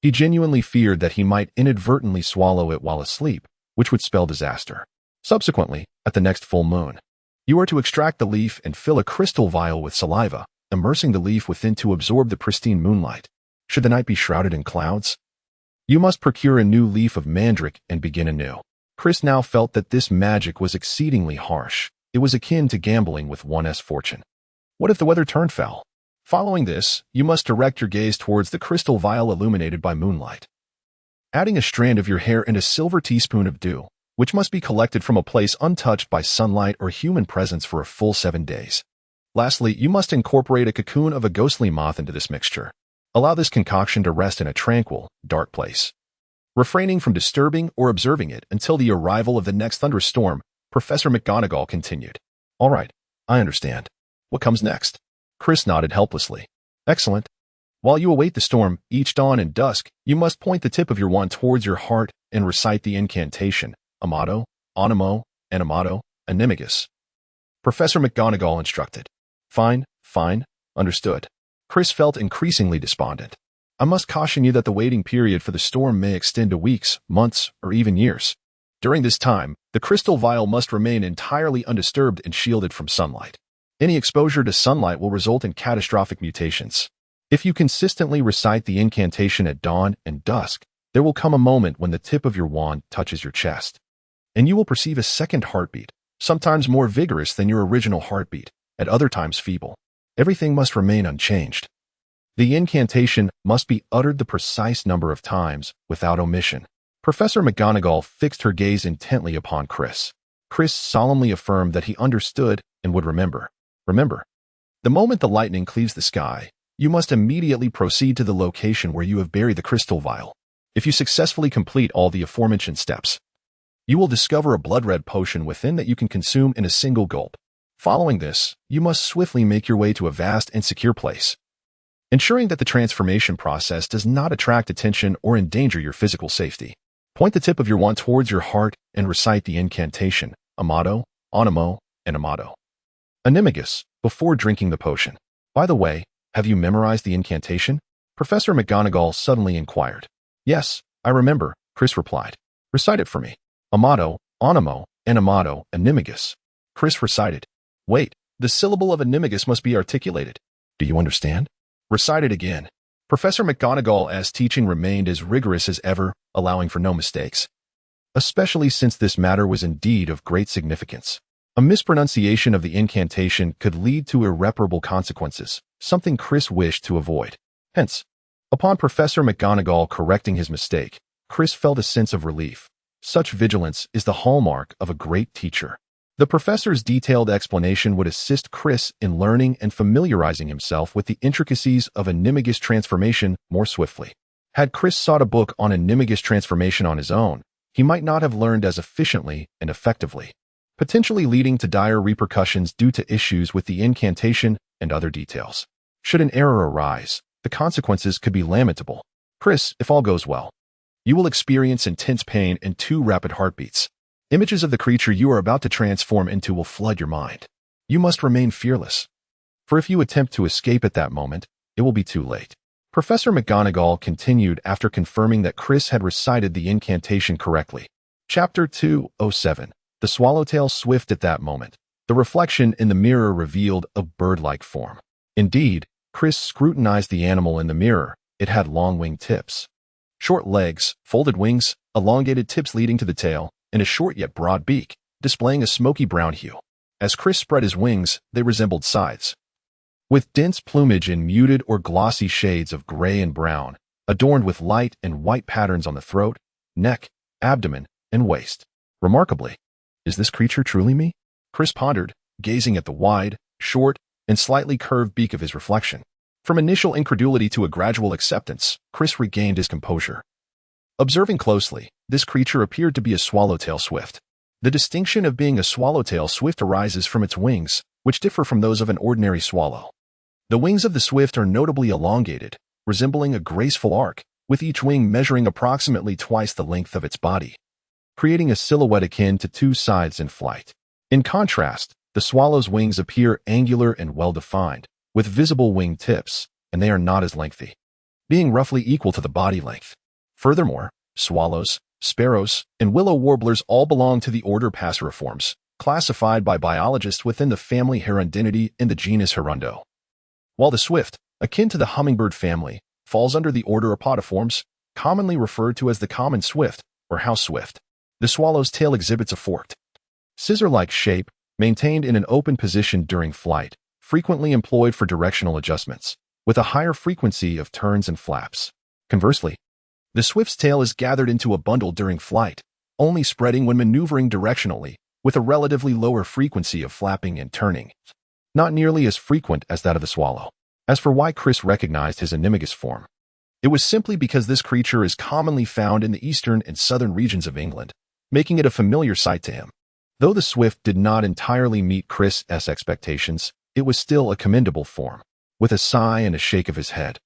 he genuinely feared that he might inadvertently swallow it while asleep, which would spell disaster. Subsequently, at the next full moon, you are to extract the leaf and fill a crystal vial with saliva, immersing the leaf within to absorb the pristine moonlight. Should the night be shrouded in clouds, you must procure a new leaf of mandrake and begin anew. Chris now felt that this magic was exceedingly harsh. It was akin to gambling with one's fortune. What if the weather turned foul? Following this, you must direct your gaze towards the crystal vial illuminated by moonlight, adding a strand of your hair and a silver teaspoon of dew, which must be collected from a place untouched by sunlight or human presence for a full 7 days. Lastly, you must incorporate a cocoon of a ghostly moth into this mixture. Allow this concoction to rest in a tranquil, dark place, refraining from disturbing or observing it until the arrival of the next thunderstorm. Professor McGonagall continued. All right, I understand. What comes next? Chris nodded helplessly. Excellent. While you await the storm, each dawn and dusk, you must point the tip of your wand towards your heart and recite the incantation, Amato, Animo, Animato, Animagus. Professor McGonagall instructed. Fine, understood. Chris felt increasingly despondent. I must caution you that the waiting period for the storm may extend to weeks, months, or even years. During this time, the crystal vial must remain entirely undisturbed and shielded from sunlight. Any exposure to sunlight will result in catastrophic mutations. If you consistently recite the incantation at dawn and dusk, there will come a moment when the tip of your wand touches your chest, and you will perceive a second heartbeat, sometimes more vigorous than your original heartbeat, at other times feeble. Everything must remain unchanged. The incantation must be uttered the precise number of times, without omission. Professor McGonagall fixed her gaze intently upon Chris. Chris solemnly affirmed that he understood and would remember. Remember, the moment the lightning cleaves the sky, you must immediately proceed to the location where you have buried the crystal vial. If you successfully complete all the aforementioned steps, you will discover a blood-red potion within that you can consume in a single gulp. Following this, you must swiftly make your way to a vast and secure place, ensuring that the transformation process does not attract attention or endanger your physical safety. Point the tip of your wand towards your heart and recite the incantation, Amato, Animo, and Animato. Animagus, before drinking the potion. By the way, have you memorized the incantation? Professor McGonagall suddenly inquired. Yes, I remember, Chris replied. Recite it for me. Amato, Animo, Animato, Animagus. Chris recited. Wait, the syllable of Animagus must be articulated. Do you understand? Recite it again. Professor McGonagall's teaching remained as rigorous as ever, allowing for no mistakes, especially since this matter was indeed of great significance. A mispronunciation of the incantation could lead to irreparable consequences, something Chris wished to avoid. Hence, upon Professor McGonagall correcting his mistake, Chris felt a sense of relief. Such vigilance is the hallmark of a great teacher. The professor's detailed explanation would assist Chris in learning and familiarizing himself with the intricacies of Animagus transformation more swiftly. Had Chris sought a book on Animagus transformation on his own, he might not have learned as efficiently and effectively, potentially leading to dire repercussions due to issues with the incantation and other details. Should an error arise, the consequences could be lamentable. Chris, if all goes well, you will experience intense pain and 2 rapid heartbeats. Images of the creature you are about to transform into will flood your mind. You must remain fearless, for if you attempt to escape at that moment, it will be too late. Professor McGonagall continued after confirming that Chris had recited the incantation correctly. Chapter 207. The Swallowtail Swift. At that moment, the reflection in the mirror revealed a bird-like form. Indeed, Chris scrutinized the animal in the mirror. It had long wing tips, short legs, folded wings, elongated tips leading to the tail, and a short yet broad beak, displaying a smoky brown hue. As Chris spread his wings, they resembled scythes, with dense plumage in muted or glossy shades of gray and brown, adorned with light and white patterns on the throat, neck, abdomen, and waist. Remarkably, is this creature truly me? Chris pondered, gazing at the wide, short, and slightly curved beak of his reflection. From initial incredulity to a gradual acceptance, Chris regained his composure. Observing closely, this creature appeared to be a swallowtail swift. The distinction of being a swallowtail swift arises from its wings, which differ from those of an ordinary swallow. The wings of the swift are notably elongated, resembling a graceful arc, with each wing measuring approximately twice the length of its body, creating a silhouette akin to 2 scythes in flight. In contrast, the swallow's wings appear angular and well-defined, with visible wing tips, and they are not as lengthy, being roughly equal to the body length. Furthermore, swallows, sparrows, and willow warblers all belong to the order Passeriformes, classified by biologists within the family Hirundinidae in the genus Hirundo. While the swift, akin to the hummingbird family, falls under the order Apodiformes, commonly referred to as the common swift or house swift. The swallow's tail exhibits a forked, scissor-like shape, maintained in an open position during flight, frequently employed for directional adjustments, with a higher frequency of turns and flaps. Conversely, the swift's tail is gathered into a bundle during flight, only spreading when maneuvering directionally, with a relatively lower frequency of flapping and turning, not nearly as frequent as that of the swallow. As for why Chris recognized his Animagus form, it was simply because this creature is commonly found in the eastern and southern regions of England, making it a familiar sight to him. Though the swift did not entirely meet Chris's expectations, it was still a commendable form. With a sigh and a shake of his head,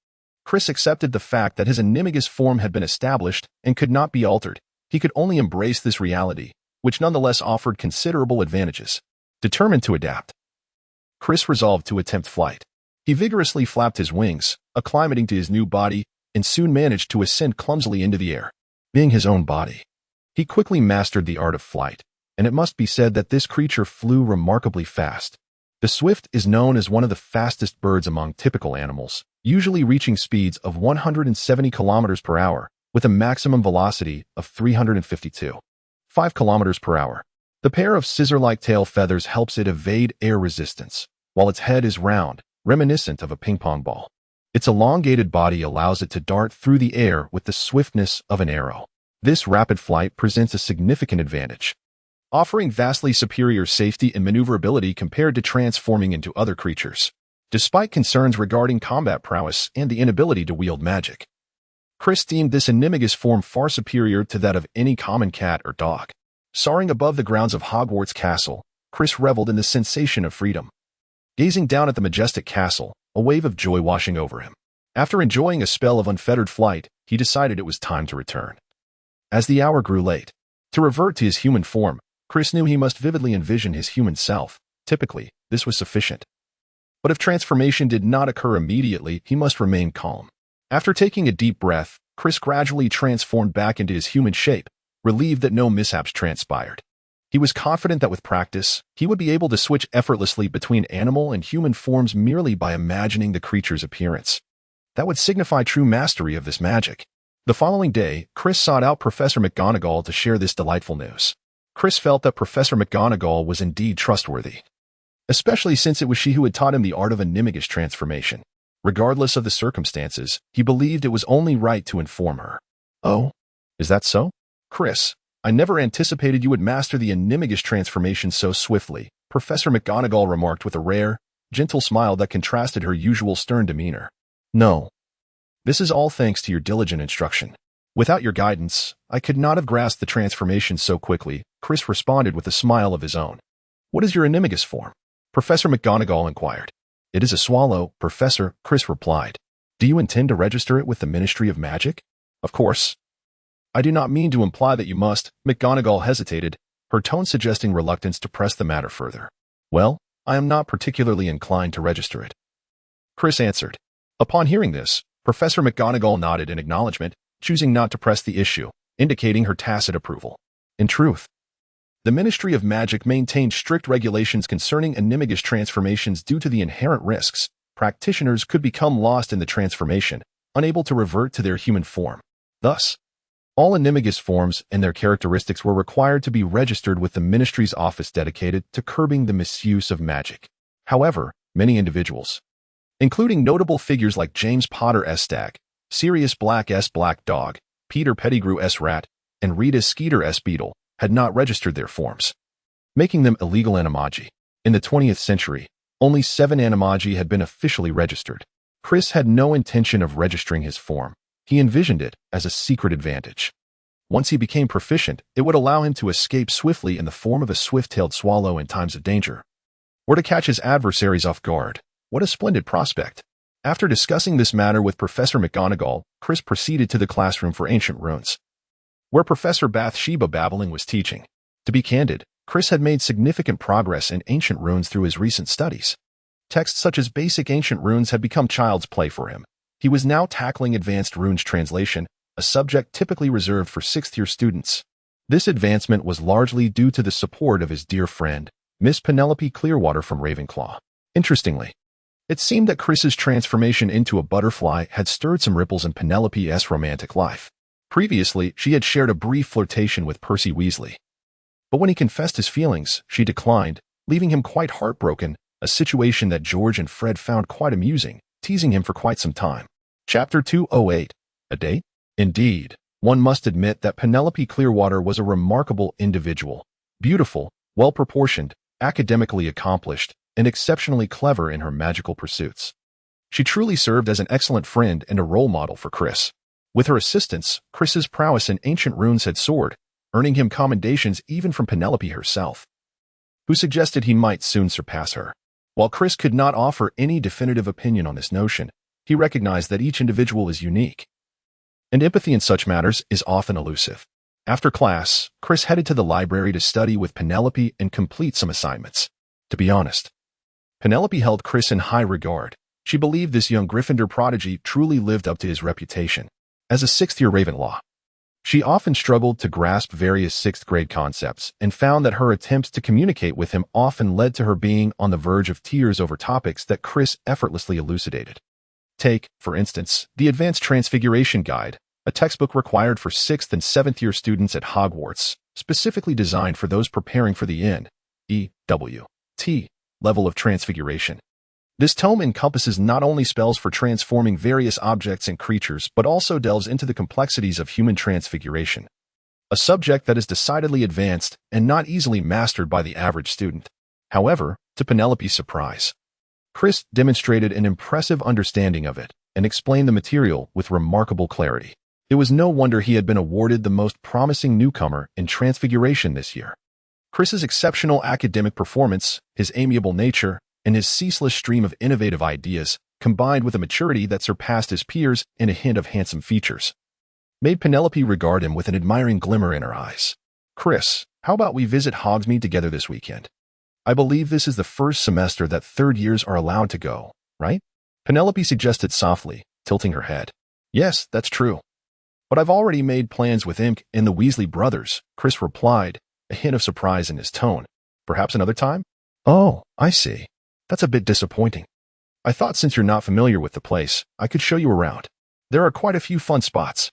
Chris accepted the fact that his animagus form had been established and could not be altered. He could only embrace this reality, which nonetheless offered considerable advantages. Determined to adapt, Chris resolved to attempt flight. He vigorously flapped his wings, acclimating to his new body, and soon managed to ascend clumsily into the air. Being his own body, he quickly mastered the art of flight, and it must be said that this creature flew remarkably fast. The swift is known as one of the fastest birds among typical animals, usually reaching speeds of 170 kilometers per hour, with a maximum velocity of 352.5 kilometers per hour. The pair of scissor-like tail feathers helps it evade air resistance, while its head is round, reminiscent of a ping-pong ball. Its elongated body allows it to dart through the air with the swiftness of an arrow. This rapid flight presents a significant advantage, offering vastly superior safety and maneuverability compared to transforming into other creatures. Despite concerns regarding combat prowess and the inability to wield magic, Chris deemed this animagus form far superior to that of any common cat or dog. Soaring above the grounds of Hogwarts Castle, Chris reveled in the sensation of freedom. Gazing down at the majestic castle, a wave of joy washing over him. After enjoying a spell of unfettered flight, he decided it was time to return. As the hour grew late, to revert to his human form, Chris knew he must vividly envision his human self. Typically, this was sufficient. But if transformation did not occur immediately, he must remain calm. After taking a deep breath, Chris gradually transformed back into his human shape, relieved that no mishaps transpired. He was confident that with practice, he would be able to switch effortlessly between animal and human forms merely by imagining the creature's appearance. That would signify true mastery of this magic. The following day, Chris sought out Professor McGonagall to share this delightful news. Chris felt that Professor McGonagall was indeed trustworthy, especially since it was she who had taught him the art of animagus transformation. Regardless of the circumstances, he believed it was only right to inform her. "Oh, is that so? Chris, I never anticipated you would master the animagus transformation so swiftly," Professor McGonagall remarked with a rare, gentle smile that contrasted her usual stern demeanor. "No. This is all thanks to your diligent instruction. Without your guidance, I could not have grasped the transformation so quickly," Chris responded with a smile of his own. "What is your animagus form?" Professor McGonagall inquired. "It is a swallow, Professor," Chris replied. "Do you intend to register it with the Ministry of Magic?" "Of course. I do not mean to imply that you must." McGonagall hesitated, her tone suggesting reluctance to press the matter further. "Well, I am not particularly inclined to register it," Chris answered. Upon hearing this, Professor McGonagall nodded in acknowledgement, choosing not to press the issue, indicating her tacit approval. In truth, the Ministry of Magic maintained strict regulations concerning animagus transformations due to the inherent risks. Practitioners could become lost in the transformation, unable to revert to their human form. Thus, all animagus forms and their characteristics were required to be registered with the Ministry's office dedicated to curbing the misuse of magic. However, many individuals, including notable figures like James Potter S. Stag, Sirius Black S. Black Dog, Peter Pettigrew S. Rat, and Rita Skeeter S. Beetle, had not registered their forms, making them illegal animagi. In the 20th century, only 7 animagi had been officially registered. Chris had no intention of registering his form. He envisioned it as a secret advantage. Once he became proficient, it would allow him to escape swiftly in the form of a swift-tailed swallow in times of danger, or to catch his adversaries off guard. What a splendid prospect! After discussing this matter with Professor McGonagall, Chris proceeded to the classroom for ancient runes, where Professor Bathsheba Babbling was teaching. To be candid, Chris had made significant progress in ancient runes through his recent studies. Texts such as basic ancient runes had become child's play for him. He was now tackling advanced runes translation, a subject typically reserved for 6th-year students. This advancement was largely due to the support of his dear friend, Miss Penelope Clearwater from Ravenclaw. Interestingly, it seemed that Chris's transformation into a butterfly had stirred some ripples in Penelope's romantic life. Previously, she had shared a brief flirtation with Percy Weasley. But when he confessed his feelings, she declined, leaving him quite heartbroken, a situation that George and Fred found quite amusing, teasing him for quite some time. Chapter 208. A date? Indeed, one must admit that Penelope Clearwater was a remarkable individual, beautiful, well-proportioned, academically accomplished, and exceptionally clever in her magical pursuits. She truly served as an excellent friend and a role model for Chris. With her assistance, Chris's prowess in ancient runes had soared, earning him commendations even from Penelope herself, who suggested he might soon surpass her. While Chris could not offer any definitive opinion on this notion, He recognized that each individual is unique, and empathy in such matters is often elusive. After class, Chris headed to the library to study with Penelope and complete some assignments. To be honest, Penelope held Chris in high regard. She believed this young Gryffindor prodigy truly lived up to his reputation as a sixth-year Ravenclaw. She often struggled to grasp various sixth-grade concepts and found that her attempts to communicate with him often led to her being on the verge of tears over topics that Chris effortlessly elucidated. Take, for instance, the Advanced Transfiguration Guide, a textbook required for 6th and 7th-year students at Hogwarts, specifically designed for those preparing for the indelible level of transfiguration. This tome encompasses not only spells for transforming various objects and creatures, but also delves into the complexities of human transfiguration, a subject that is decidedly advanced and not easily mastered by the average student. However, to Penelope's surprise, Chris demonstrated an impressive understanding of it and explained the material with remarkable clarity. It was no wonder he had been awarded the most promising newcomer in Transfiguration this year. Chris's exceptional academic performance, his amiable nature, and his ceaseless stream of innovative ideas, combined with a maturity that surpassed his peers and a hint of handsome features, made Penelope regard him with an admiring glimmer in her eyes. "Chris, how about we visit Hogsmeade together this weekend? I believe this is the first semester that third years are allowed to go, right?" Penelope suggested softly, tilting her head. "Yes, that's true. But I've already made plans with Imk and the Weasley brothers," Chris replied, a hint of surprise in his tone. "Perhaps another time?" "Oh, I see. That's a bit disappointing. I thought since you're not familiar with the place, I could show you around. There are quite a few fun spots."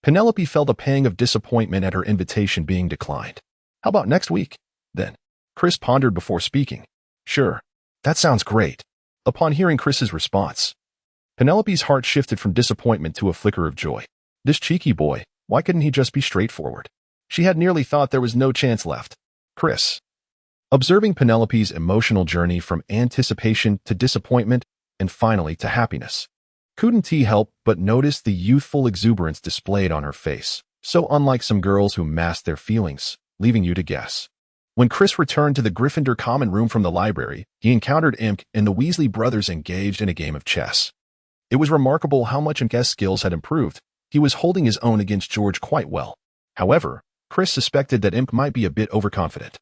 Penelope felt a pang of disappointment at her invitation being declined. "How about next week, then?" Chris pondered before speaking. "Sure, that sounds great." Upon hearing Chris's response, Penelope's heart shifted from disappointment to a flicker of joy. This cheeky boy, why couldn't he just be straightforward? She had nearly thought there was no chance left. Chris, observing Penelope's emotional journey from anticipation to disappointment and finally to happiness, couldn't he help but notice the youthful exuberance displayed on her face, so unlike some girls who mask their feelings, leaving you to guess. When Chris returned to the Gryffindor common room from the library, he encountered Imk and the Weasley brothers engaged in a game of chess. It was remarkable how much Imk's skills had improved. He was holding his own against George quite well. However, Chris suspected that Imk might be a bit overconfident.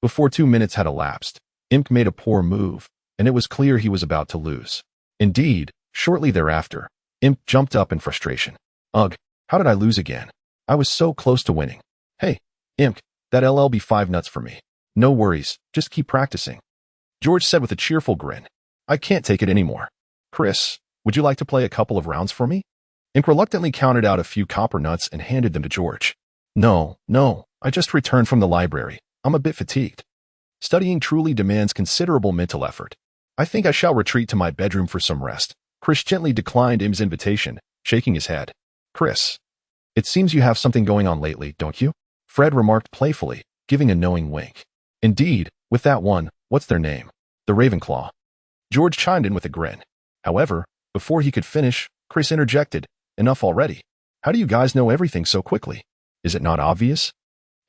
Before 2 minutes had elapsed, Imk made a poor move, and it was clear he was about to lose. Indeed, shortly thereafter, Imk jumped up in frustration. "Ugh, how did I lose again? I was so close to winning." "Hey, Imk, that'll be 5 nuts for me." "No worries, just keep practicing," George said with a cheerful grin. "I can't take it anymore." "Chris, would you like to play a couple of rounds for me?" Imk reluctantly counted out a few copper nuts and handed them to George. No, I just returned from the library. I'm a bit fatigued. Studying truly demands considerable mental effort. I think I shall retreat to my bedroom for some rest." Chris gently declined Im's invitation, shaking his head. "Chris, it seems you have something going on lately, don't you?" Fred remarked playfully, giving a knowing wink. "Indeed, with that one, what's their name?" "The Ravenclaw." George chimed in with a grin. However, before he could finish, Chris interjected, "Enough already. How do you guys know everything so quickly? Is it not obvious?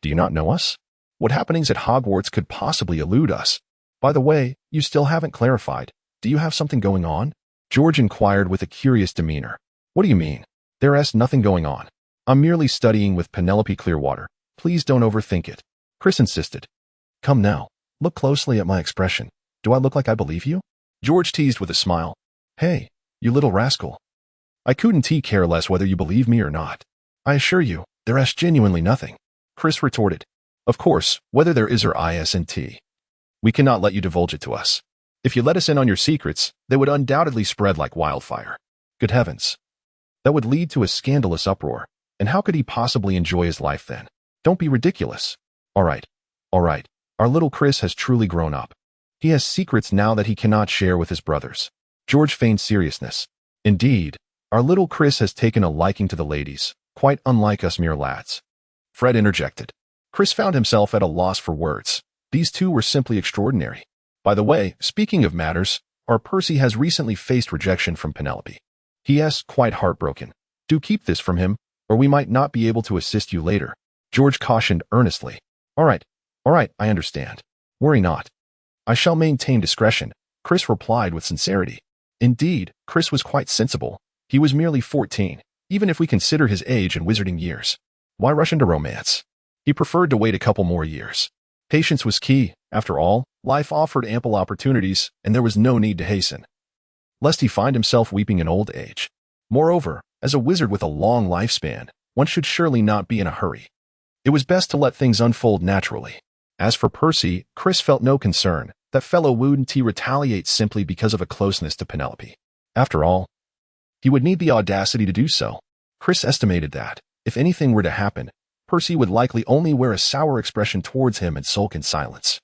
Do you not know us? What happenings at Hogwarts could possibly elude us? By the way, you still haven't clarified. Do you have something going on?" George inquired with a curious demeanor. "What do you mean? There's nothing going on. I'm merely studying with Penelope Clearwater. Please don't overthink it," Chris insisted. "Come now, look closely at my expression. Do I look like I believe you?" George teased with a smile. "Hey, you little rascal. I couldn't care less whether you believe me or not. I assure you, there's genuinely nothing," Chris retorted. "Of course, whether there is or isn't, we cannot let you divulge it to us. If you let us in on your secrets, they would undoubtedly spread like wildfire. Good heavens. That would lead to a scandalous uproar, and how could he possibly enjoy his life then? Don't be ridiculous." All right. Our little Chris has truly grown up. He has secrets now that he cannot share with his brothers." George feigned seriousness. "Indeed, our little Chris has taken a liking to the ladies, quite unlike us mere lads." Fred interjected. Chris found himself at a loss for words. These two were simply extraordinary. "By the way, speaking of matters, our Percy has recently faced rejection from Penelope. He is quite heartbroken. Do keep this from him, or we might not be able to assist you later," George cautioned earnestly. All right, I understand. Worry not. I shall maintain discretion," Chris replied with sincerity. Indeed, Chris was quite sensible. He was merely 14, even if we consider his age and wizarding years. Why rush into romance? He preferred to wait a couple more years. Patience was key. After all, life offered ample opportunities, and there was no need to hasten, lest he find himself weeping in old age. Moreover, as a wizard with a long lifespan, one should surely not be in a hurry. It was best to let things unfold naturally. As for Percy, Chris felt no concern that fellow wouldn't he retaliate simply because of a closeness to Penelope. After all, he would need the audacity to do so. Chris estimated that, if anything were to happen, Percy would likely only wear a sour expression towards him and sulk in silence.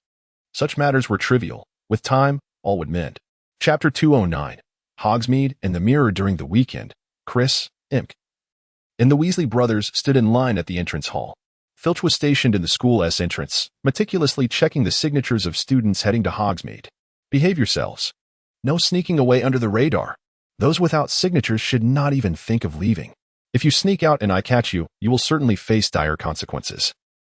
Such matters were trivial. With time, all would mend. Chapter 209. Hogsmeade and the Mirror during the weekend. Chris, Imk, and the Weasley brothers stood in line at the entrance hall. Filch was stationed in the school's entrance, meticulously checking the signatures of students heading to Hogsmeade. Behave yourselves. No sneaking away under the radar. Those without signatures should not even think of leaving. If you sneak out and I catch you, you will certainly face dire consequences.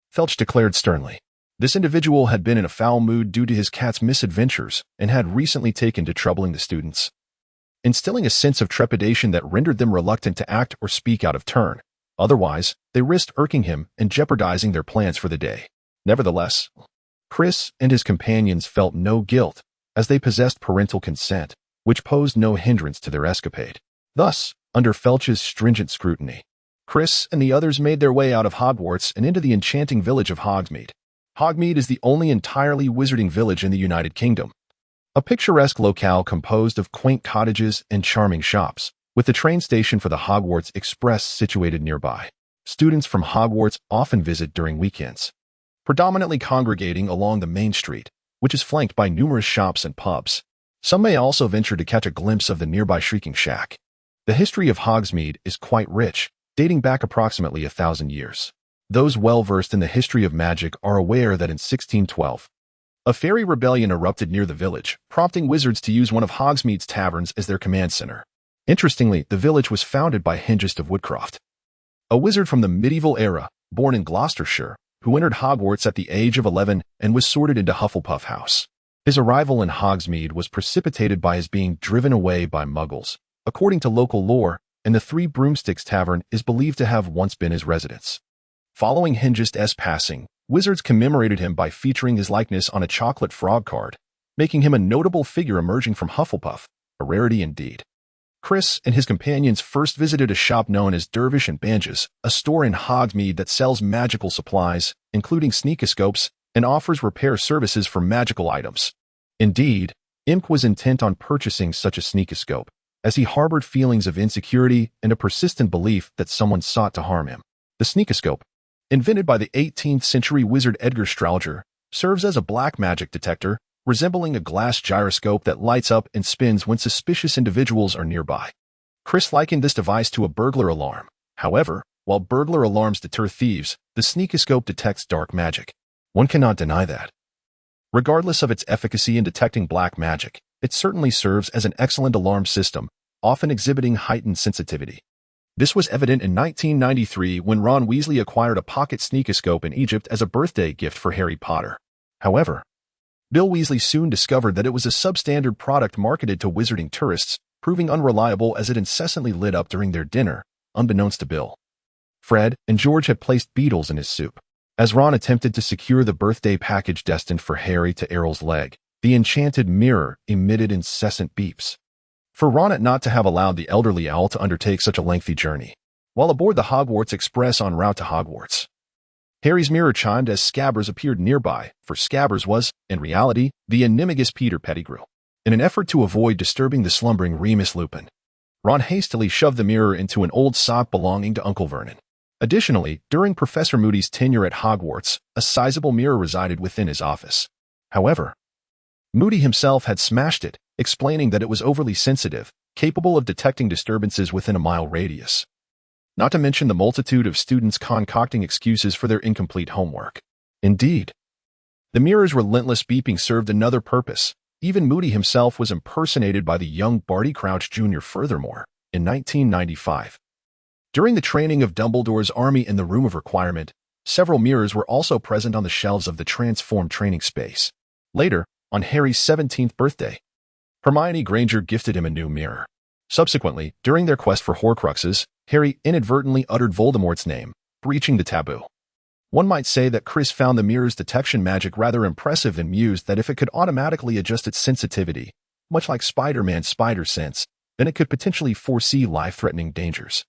Filch declared sternly. This individual had been in a foul mood due to his cat's misadventures and had recently taken to troubling the students, instilling a sense of trepidation that rendered them reluctant to act or speak out of turn. Otherwise, they risked irking him and jeopardizing their plans for the day. Nevertheless, Chris and his companions felt no guilt, as they possessed parental consent, which posed no hindrance to their escapade. Thus, under Filch's stringent scrutiny, Chris and the others made their way out of Hogwarts and into the enchanting village of Hogsmeade. Hogsmeade is the only entirely wizarding village in the United Kingdom, a picturesque locale composed of quaint cottages and charming shops, with the train station for the Hogwarts Express situated nearby. Students from Hogwarts often visit during weekends, predominantly congregating along the main street, which is flanked by numerous shops and pubs. Some may also venture to catch a glimpse of the nearby Shrieking Shack. The history of Hogsmeade is quite rich, dating back approximately 1,000 years. Those well-versed in the history of magic are aware that in 1612, a fairy rebellion erupted near the village, prompting wizards to use one of Hogsmeade's taverns as their command center. Interestingly, the village was founded by Hengist of Woodcroft, a wizard from the medieval era, born in Gloucestershire, who entered Hogwarts at the age of 11 and was sorted into Hufflepuff House. His arrival in Hogsmeade was precipitated by his being driven away by Muggles, according to local lore, and the Three Broomsticks Tavern is believed to have once been his residence. Following Hengist's passing, wizards commemorated him by featuring his likeness on a chocolate frog card, making him a notable figure emerging from Hufflepuff, a rarity indeed. Chris and his companions first visited a shop known as Dervish and Banges, a store in Hogsmeade that sells magical supplies, including sneakoscopes, and offers repair services for magical items. Indeed, Imk was intent on purchasing such a sneakoscope, as he harbored feelings of insecurity and a persistent belief that someone sought to harm him. The sneakoscope, invented by the 18th century wizard Edgar Strowger, serves as a black magic detector, resembling a glass gyroscope that lights up and spins when suspicious individuals are nearby. Chris likened this device to a burglar alarm. However, while burglar alarms deter thieves, the sneakoscope detects dark magic. One cannot deny that. Regardless of its efficacy in detecting black magic, it certainly serves as an excellent alarm system, often exhibiting heightened sensitivity. This was evident in 1993 when Ron Weasley acquired a pocket sneakoscope in Egypt as a birthday gift for Harry Potter. However, Bill Weasley soon discovered that it was a substandard product marketed to wizarding tourists, proving unreliable as it incessantly lit up during their dinner, unbeknownst to Bill. Fred and George had placed beetles in his soup. As Ron attempted to secure the birthday package destined for Harry to Errol's leg, the enchanted mirror emitted incessant beeps. For Ron not to have allowed the elderly owl to undertake such a lengthy journey, while aboard the Hogwarts Express en route to Hogwarts, Harry's mirror chimed as Scabbers appeared nearby, for Scabbers was, in reality, the enigmagus Peter Pettigrew. In an effort to avoid disturbing the slumbering Remus Lupin, Ron hastily shoved the mirror into an old sock belonging to Uncle Vernon. Additionally, during Professor Moody's tenure at Hogwarts, a sizable mirror resided within his office. However, Moody himself had smashed it, explaining that it was overly sensitive, capable of detecting disturbances within a mile radius. Not to mention the multitude of students concocting excuses for their incomplete homework. Indeed, the mirror's relentless beeping served another purpose. Even Moody himself was impersonated by the young Barty Crouch Jr. Furthermore, in 1995, during the training of Dumbledore's army in the Room of Requirement, several mirrors were also present on the shelves of the transformed training space. Later, on Harry's 17th birthday, Hermione Granger gifted him a new mirror. Subsequently, during their quest for Horcruxes, Harry inadvertently uttered Voldemort's name, breaching the taboo. One might say that Chris found the mirror's detection magic rather impressive and mused that if it could automatically adjust its sensitivity, much like Spider-Man's spider sense, then it could potentially foresee life-threatening dangers.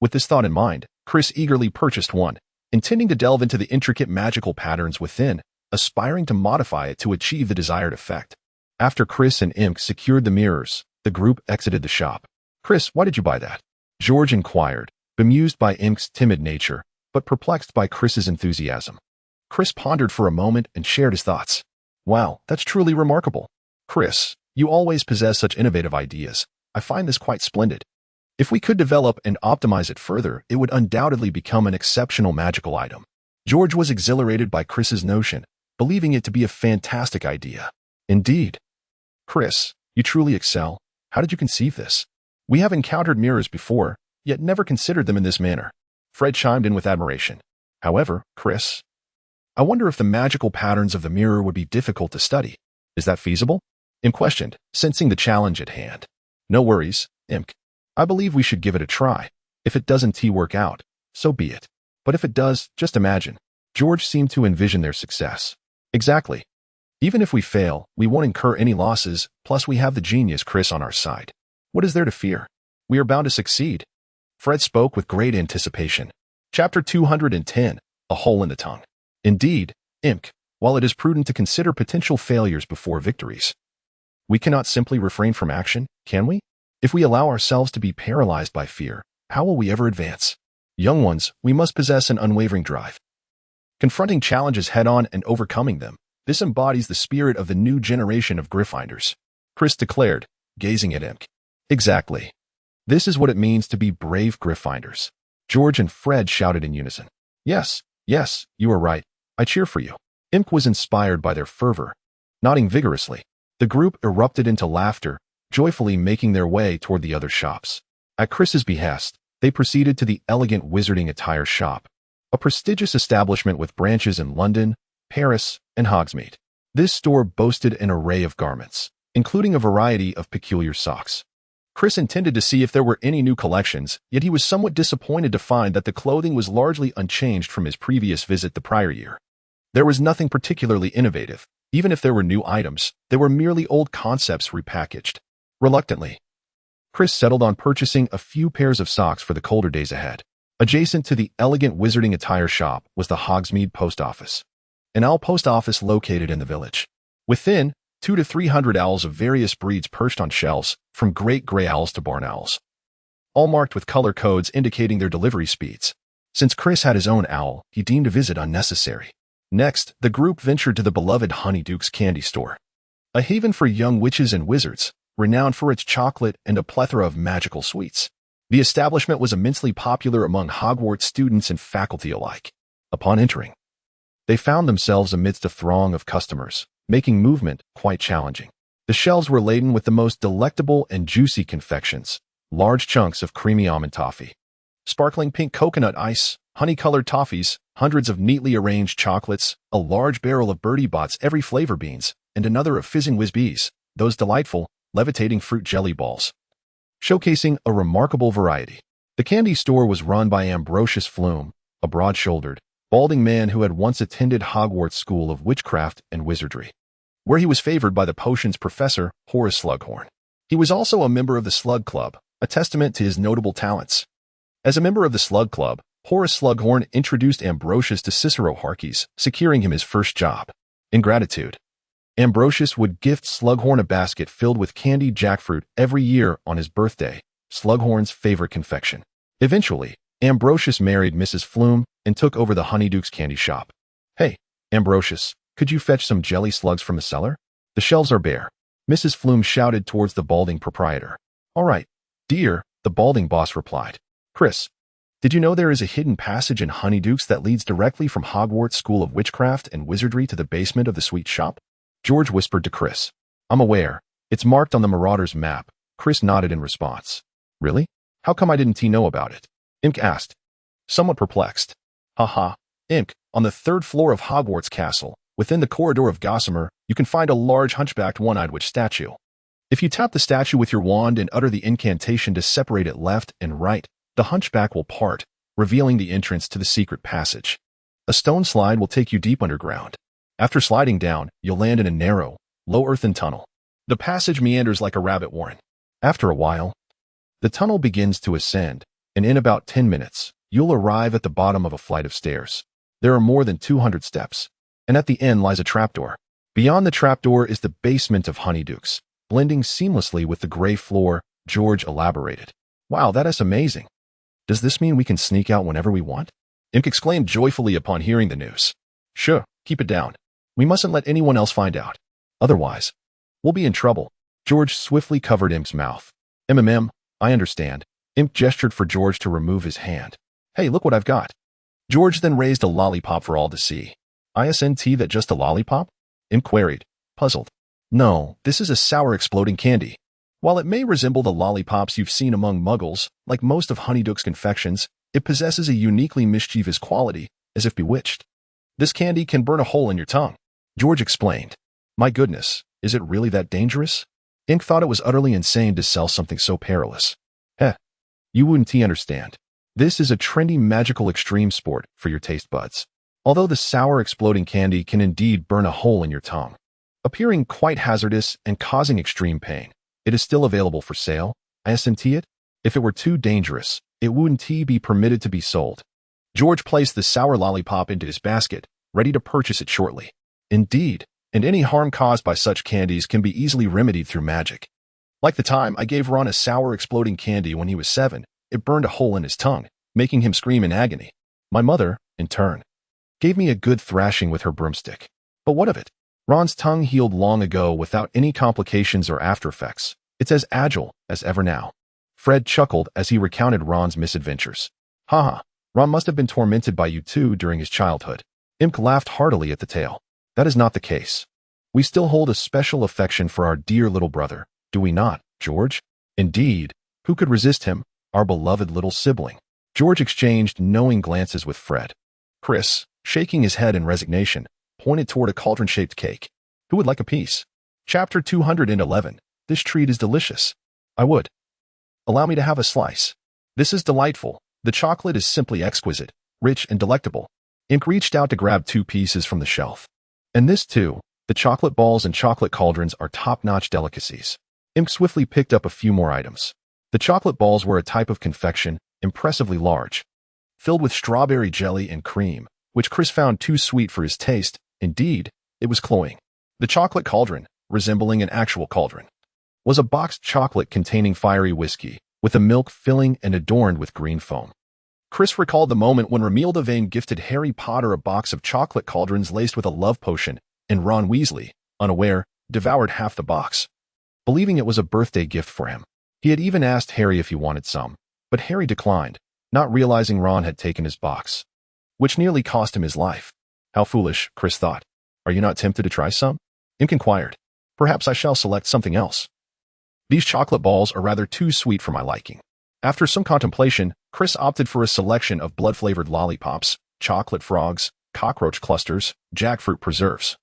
With this thought in mind, Chris eagerly purchased one, intending to delve into the intricate magical patterns within, aspiring to modify it to achieve the desired effect. After Chris and Imk secured the mirrors, the group exited the shop. "Chris, why did you buy that?" George inquired, bemused by Imk's timid nature, but perplexed by Chris's enthusiasm. Chris pondered for a moment and shared his thoughts. "Wow, that's truly remarkable. Chris, you always possess such innovative ideas. I find this quite splendid. If we could develop and optimize it further, it would undoubtedly become an exceptional magical item." George was exhilarated by Chris's notion, believing it to be a fantastic idea. "Indeed. Chris, you truly excel. How did you conceive this? We have encountered mirrors before, yet never considered them in this manner." Fred chimed in with admiration. "However, Chris, I wonder if the magical patterns of the mirror would be difficult to study. Is that feasible?" Imk questioned, sensing the challenge at hand. "No worries, Imk. I believe we should give it a try. If it doesn't work out, so be it. But if it does, just imagine." George seemed to envision their success. "Exactly. Even if we fail, we won't incur any losses, plus we have the genius Chris on our side. What is there to fear? We are bound to succeed." Fred spoke with great anticipation. Chapter 210, A Hole in the Tongue. "Indeed, Imk, while it is prudent to consider potential failures before victories, we cannot simply refrain from action, can we? If we allow ourselves to be paralyzed by fear, how will we ever advance? Young ones, we must possess an unwavering drive. Confronting challenges head-on and overcoming them, this embodies the spirit of the new generation of Gryffindors," Chris declared, gazing at Imk. "Exactly. This is what it means to be brave Gryffindors." George and Fred shouted in unison. Yes, you are right. I cheer for you." Imk was inspired by their fervor. Nodding vigorously, the group erupted into laughter, joyfully making their way toward the other shops. At Chris's behest, they proceeded to the Elegant Wizarding Attire Shop, a prestigious establishment with branches in London, Paris, and Hogsmeade. This store boasted an array of garments, including a variety of peculiar socks. Chris intended to see if there were any new collections, yet he was somewhat disappointed to find that the clothing was largely unchanged from his previous visit the prior year. There was nothing particularly innovative. Even if there were new items, they were merely old concepts repackaged. Reluctantly, Chris settled on purchasing a few pairs of socks for the colder days ahead. Adjacent to the Elegant Wizarding Attire Shop was the Hogsmeade Post Office, an owl post office located in the village. Within, 200 to 300 owls of various breeds perched on shelves, from great gray owls to barn owls, all marked with color codes indicating their delivery speeds. Since Chris had his own owl, he deemed a visit unnecessary. Next, the group ventured to the beloved Honeyduke's Candy Store, a haven for young witches and wizards, renowned for its chocolate and a plethora of magical sweets. The establishment was immensely popular among Hogwarts students and faculty alike. Upon entering, they found themselves amidst a throng of customers, making movement quite challenging. The shelves were laden with the most delectable and juicy confections, large chunks of creamy almond toffee, sparkling pink coconut ice, honey-colored toffees, hundreds of neatly arranged chocolates, a large barrel of Bertie Bott's every flavor beans, and another of Fizzing Whiz Bees, those delightful, levitating fruit jelly balls, showcasing a remarkable variety. The candy store was run by Ambrosius Flume, a broad-shouldered, balding man who had once attended Hogwarts School of Witchcraft and Wizardry, where he was favored by the potions professor, Horace Slughorn. He was also a member of the Slug Club, a testament to his notable talents. As a member of the Slug Club, Horace Slughorn introduced Ambrosius to Cicero Harkey's, securing him his first job. In gratitude, Ambrosius would gift Slughorn a basket filled with candied jackfruit every year on his birthday, Slughorn's favorite confection. Eventually, Ambrosius married Mrs. Flume and took over the Honeyduke's candy shop. "Hey, Ambrosius, could you fetch some jelly slugs from the cellar? The shelves are bare," Mrs. Flume shouted towards the balding proprietor. "All right, dear," the balding boss replied. "Chris, did you know there is a hidden passage in Honeyduke's that leads directly from Hogwarts School of Witchcraft and Wizardry to the basement of the sweet shop?" George whispered to Chris. "I'm aware. It's marked on the Marauder's map." Chris nodded in response. "Really? How come I didn't know about it?" Imk asked, somewhat perplexed. "Haha, Imk, on the third floor of Hogwarts Castle, within the corridor of Gossamer, you can find a large hunchbacked one-eyed witch statue. If you tap the statue with your wand and utter the incantation to separate it left and right, the hunchback will part, revealing the entrance to the secret passage. A stone slide will take you deep underground. After sliding down, you'll land in a narrow, low-earthen tunnel. The passage meanders like a rabbit warren. After a while, the tunnel begins to ascend, and in about 10 minutes, you'll arrive at the bottom of a flight of stairs. There are more than 200 steps, and at the end lies a trapdoor. Beyond the trapdoor is the basement of Honeydukes, blending seamlessly with the gray floor. George elaborated. Wow, that is amazing. Does this mean we can sneak out whenever we want? Imk exclaimed joyfully upon hearing the news. Sure, keep it down. We mustn't let anyone else find out. Otherwise, we'll be in trouble. George swiftly covered Imk's mouth. I understand. Imk gestured for George to remove his hand. Hey, look what I've got. George then raised a lollipop for all to see. Isn't that just a lollipop? Imk queried, puzzled. No, this is a sour exploding candy. While it may resemble the lollipops you've seen among muggles, like most of Honeydukes' confections, it possesses a uniquely mischievous quality, as if bewitched. This candy can burn a hole in your tongue, George explained. My goodness, is it really that dangerous? Imk thought it was utterly insane to sell something so perilous. You wouldn't understand. This is a trendy magical extreme sport for your taste buds. Although the sour exploding candy can indeed burn a hole in your tongue, appearing quite hazardous and causing extreme pain, it is still available for sale. Isn't it? If it were too dangerous, it wouldn't be permitted to be sold. George placed the sour lollipop into his basket, ready to purchase it shortly. Indeed, and any harm caused by such candies can be easily remedied through magic. Like the time I gave Ron a sour exploding candy when he was 7, it burned a hole in his tongue, making him scream in agony. My mother, in turn, gave me a good thrashing with her broomstick. But what of it? Ron's tongue healed long ago without any complications or after effects. It's as agile as ever now. Fred chuckled as he recounted Ron's misadventures. Haha, Ron must have been tormented by you too during his childhood. Imk laughed heartily at the tale. That is not the case. We still hold a special affection for our dear little brother, do we not, George? Indeed, who could resist him, our beloved little sibling? George exchanged knowing glances with Fred. Chris, shaking his head in resignation, pointed toward a cauldron-shaped cake. Who would like a piece? Chapter 211. This treat is delicious. I would. Allow me to have a slice. This is delightful. The chocolate is simply exquisite, rich and delectable. Imk reached out to grab 2 pieces from the shelf. And this too, the chocolate balls and chocolate cauldrons are top-notch delicacies. Imk swiftly picked up a few more items. The chocolate balls were a type of confection, impressively large, filled with strawberry jelly and cream, which Chris found too sweet for his taste. Indeed, it was cloying. The chocolate cauldron, resembling an actual cauldron, was a boxed chocolate containing fiery whiskey, with a milk filling and adorned with green foam. Chris recalled the moment when Romilda Vane gifted Harry Potter a box of chocolate cauldrons laced with a love potion, and Ron Weasley, unaware, devoured half the box, believing it was a birthday gift for him. He had even asked Harry if he wanted some, but Harry declined, not realizing Ron had taken his box, which nearly cost him his life. How foolish, Chris thought. Are you not tempted to try some? Imk inquired. Perhaps I shall select something else. These chocolate balls are rather too sweet for my liking. After some contemplation, Chris opted for a selection of blood-flavored lollipops, chocolate frogs, cockroach clusters, jackfruit preserves,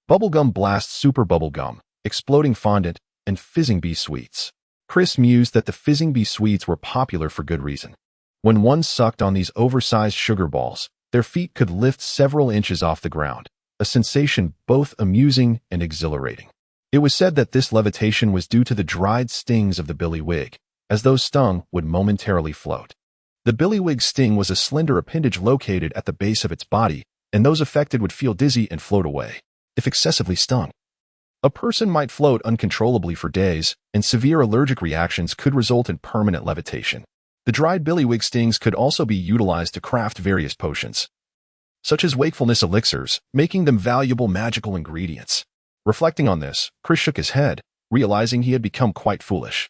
bubblegum blast super bubblegum, exploding fondant, and fizzing bee sweets. Chris mused that the fizzing bee sweets were popular for good reason. When one sucked on these oversized sugar balls, their feet could lift several inches off the ground, a sensation both amusing and exhilarating. It was said that this levitation was due to the dried stings of the billywig, as those stung would momentarily float. The billywig sting was a slender appendage located at the base of its body, and those affected would feel dizzy and float away, if excessively stung. A person might float uncontrollably for days, and severe allergic reactions could result in permanent levitation. The dried billywig stings could also be utilized to craft various potions, such as wakefulness elixirs, making them valuable magical ingredients. Reflecting on this, Chris shook his head, realizing he had become quite foolish,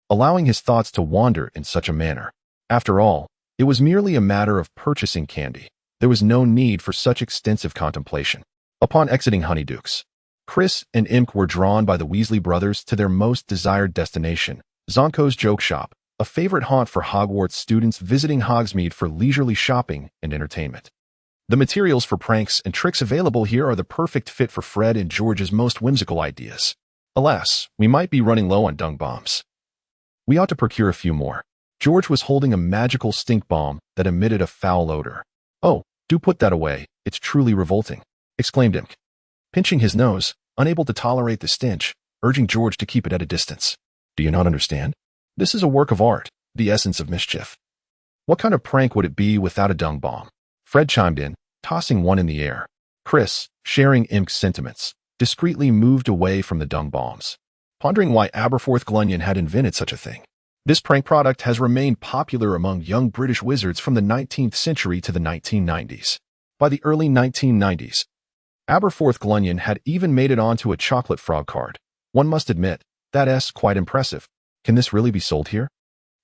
allowing his thoughts to wander in such a manner. After all, it was merely a matter of purchasing candy. There was no need for such extensive contemplation. Upon exiting Honeydukes, Chris and Imk were drawn by the Weasley brothers to their most desired destination, Zonko's Joke Shop, a favorite haunt for Hogwarts students visiting Hogsmeade for leisurely shopping and entertainment. The materials for pranks and tricks available here are the perfect fit for Fred and George's most whimsical ideas. Alas, we might be running low on dung bombs. We ought to procure a few more. George was holding a magical stink bomb that emitted a foul odor. Oh, do put that away, it's truly revolting, exclaimed Imk, pinching his nose, unable to tolerate the stench, urging George to keep it at a distance. Do you not understand? This is a work of art, the essence of mischief. What kind of prank would it be without a dung bomb? Fred chimed in, tossing one in the air. Chris, sharing Imk's sentiments, discreetly moved away from the dung bombs, pondering why Aberforth Glunion had invented such a thing. This prank product has remained popular among young British wizards from the 19th century to the 1990s. By the early 1990s, Aberforth Glunion had even made it onto a chocolate frog card. One must admit, that's quite impressive. Can this really be sold here?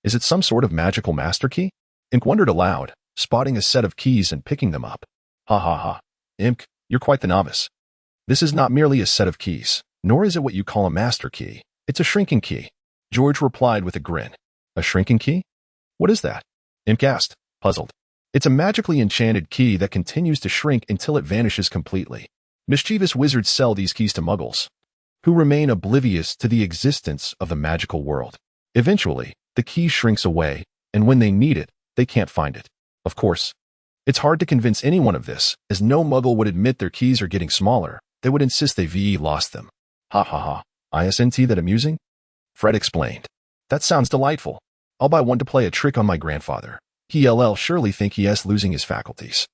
Is it some sort of magical master key? Imk wondered aloud, spotting a set of keys and picking them up. Ha ha ha. Imk, you're quite the novice. This is not merely a set of keys, nor is it what you call a master key. It's a shrinking key. George replied with a grin. A shrinking key? What is that? Imk asked, puzzled. It's a magically enchanted key that continues to shrink until it vanishes completely. Mischievous wizards sell these keys to muggles, who remain oblivious to the existence of the magical world. Eventually, the key shrinks away, and when they need it, they can't find it. Of course, it's hard to convince anyone of this, as no muggle would admit their keys are getting smaller. They would insist they've lost them. Ha ha ha. Isn't that amusing? Fred explained. That sounds delightful. I'll buy one to play a trick on my grandfather. He'll surely think he is losing his faculties.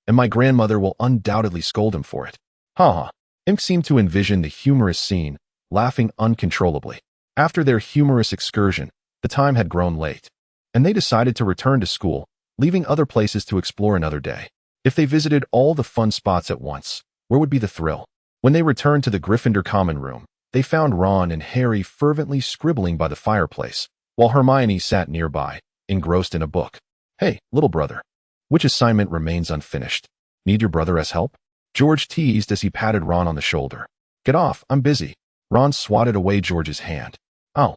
And my grandmother will undoubtedly scold him for it. Ha ha. Imk seemed to envision the humorous scene, laughing uncontrollably. After their humorous excursion, the time had grown late, and they decided to return to school, leaving other places to explore another day. If they visited all the fun spots at once, where would be the thrill? When they returned to the Gryffindor common room, they found Ron and Harry fervently scribbling by the fireplace, while Hermione sat nearby, engrossed in a book. Hey, little brother. Which assignment remains unfinished? Need your brother's help? George teased as he patted Ron on the shoulder. Get off, I'm busy. Ron swatted away George's hand. Oh.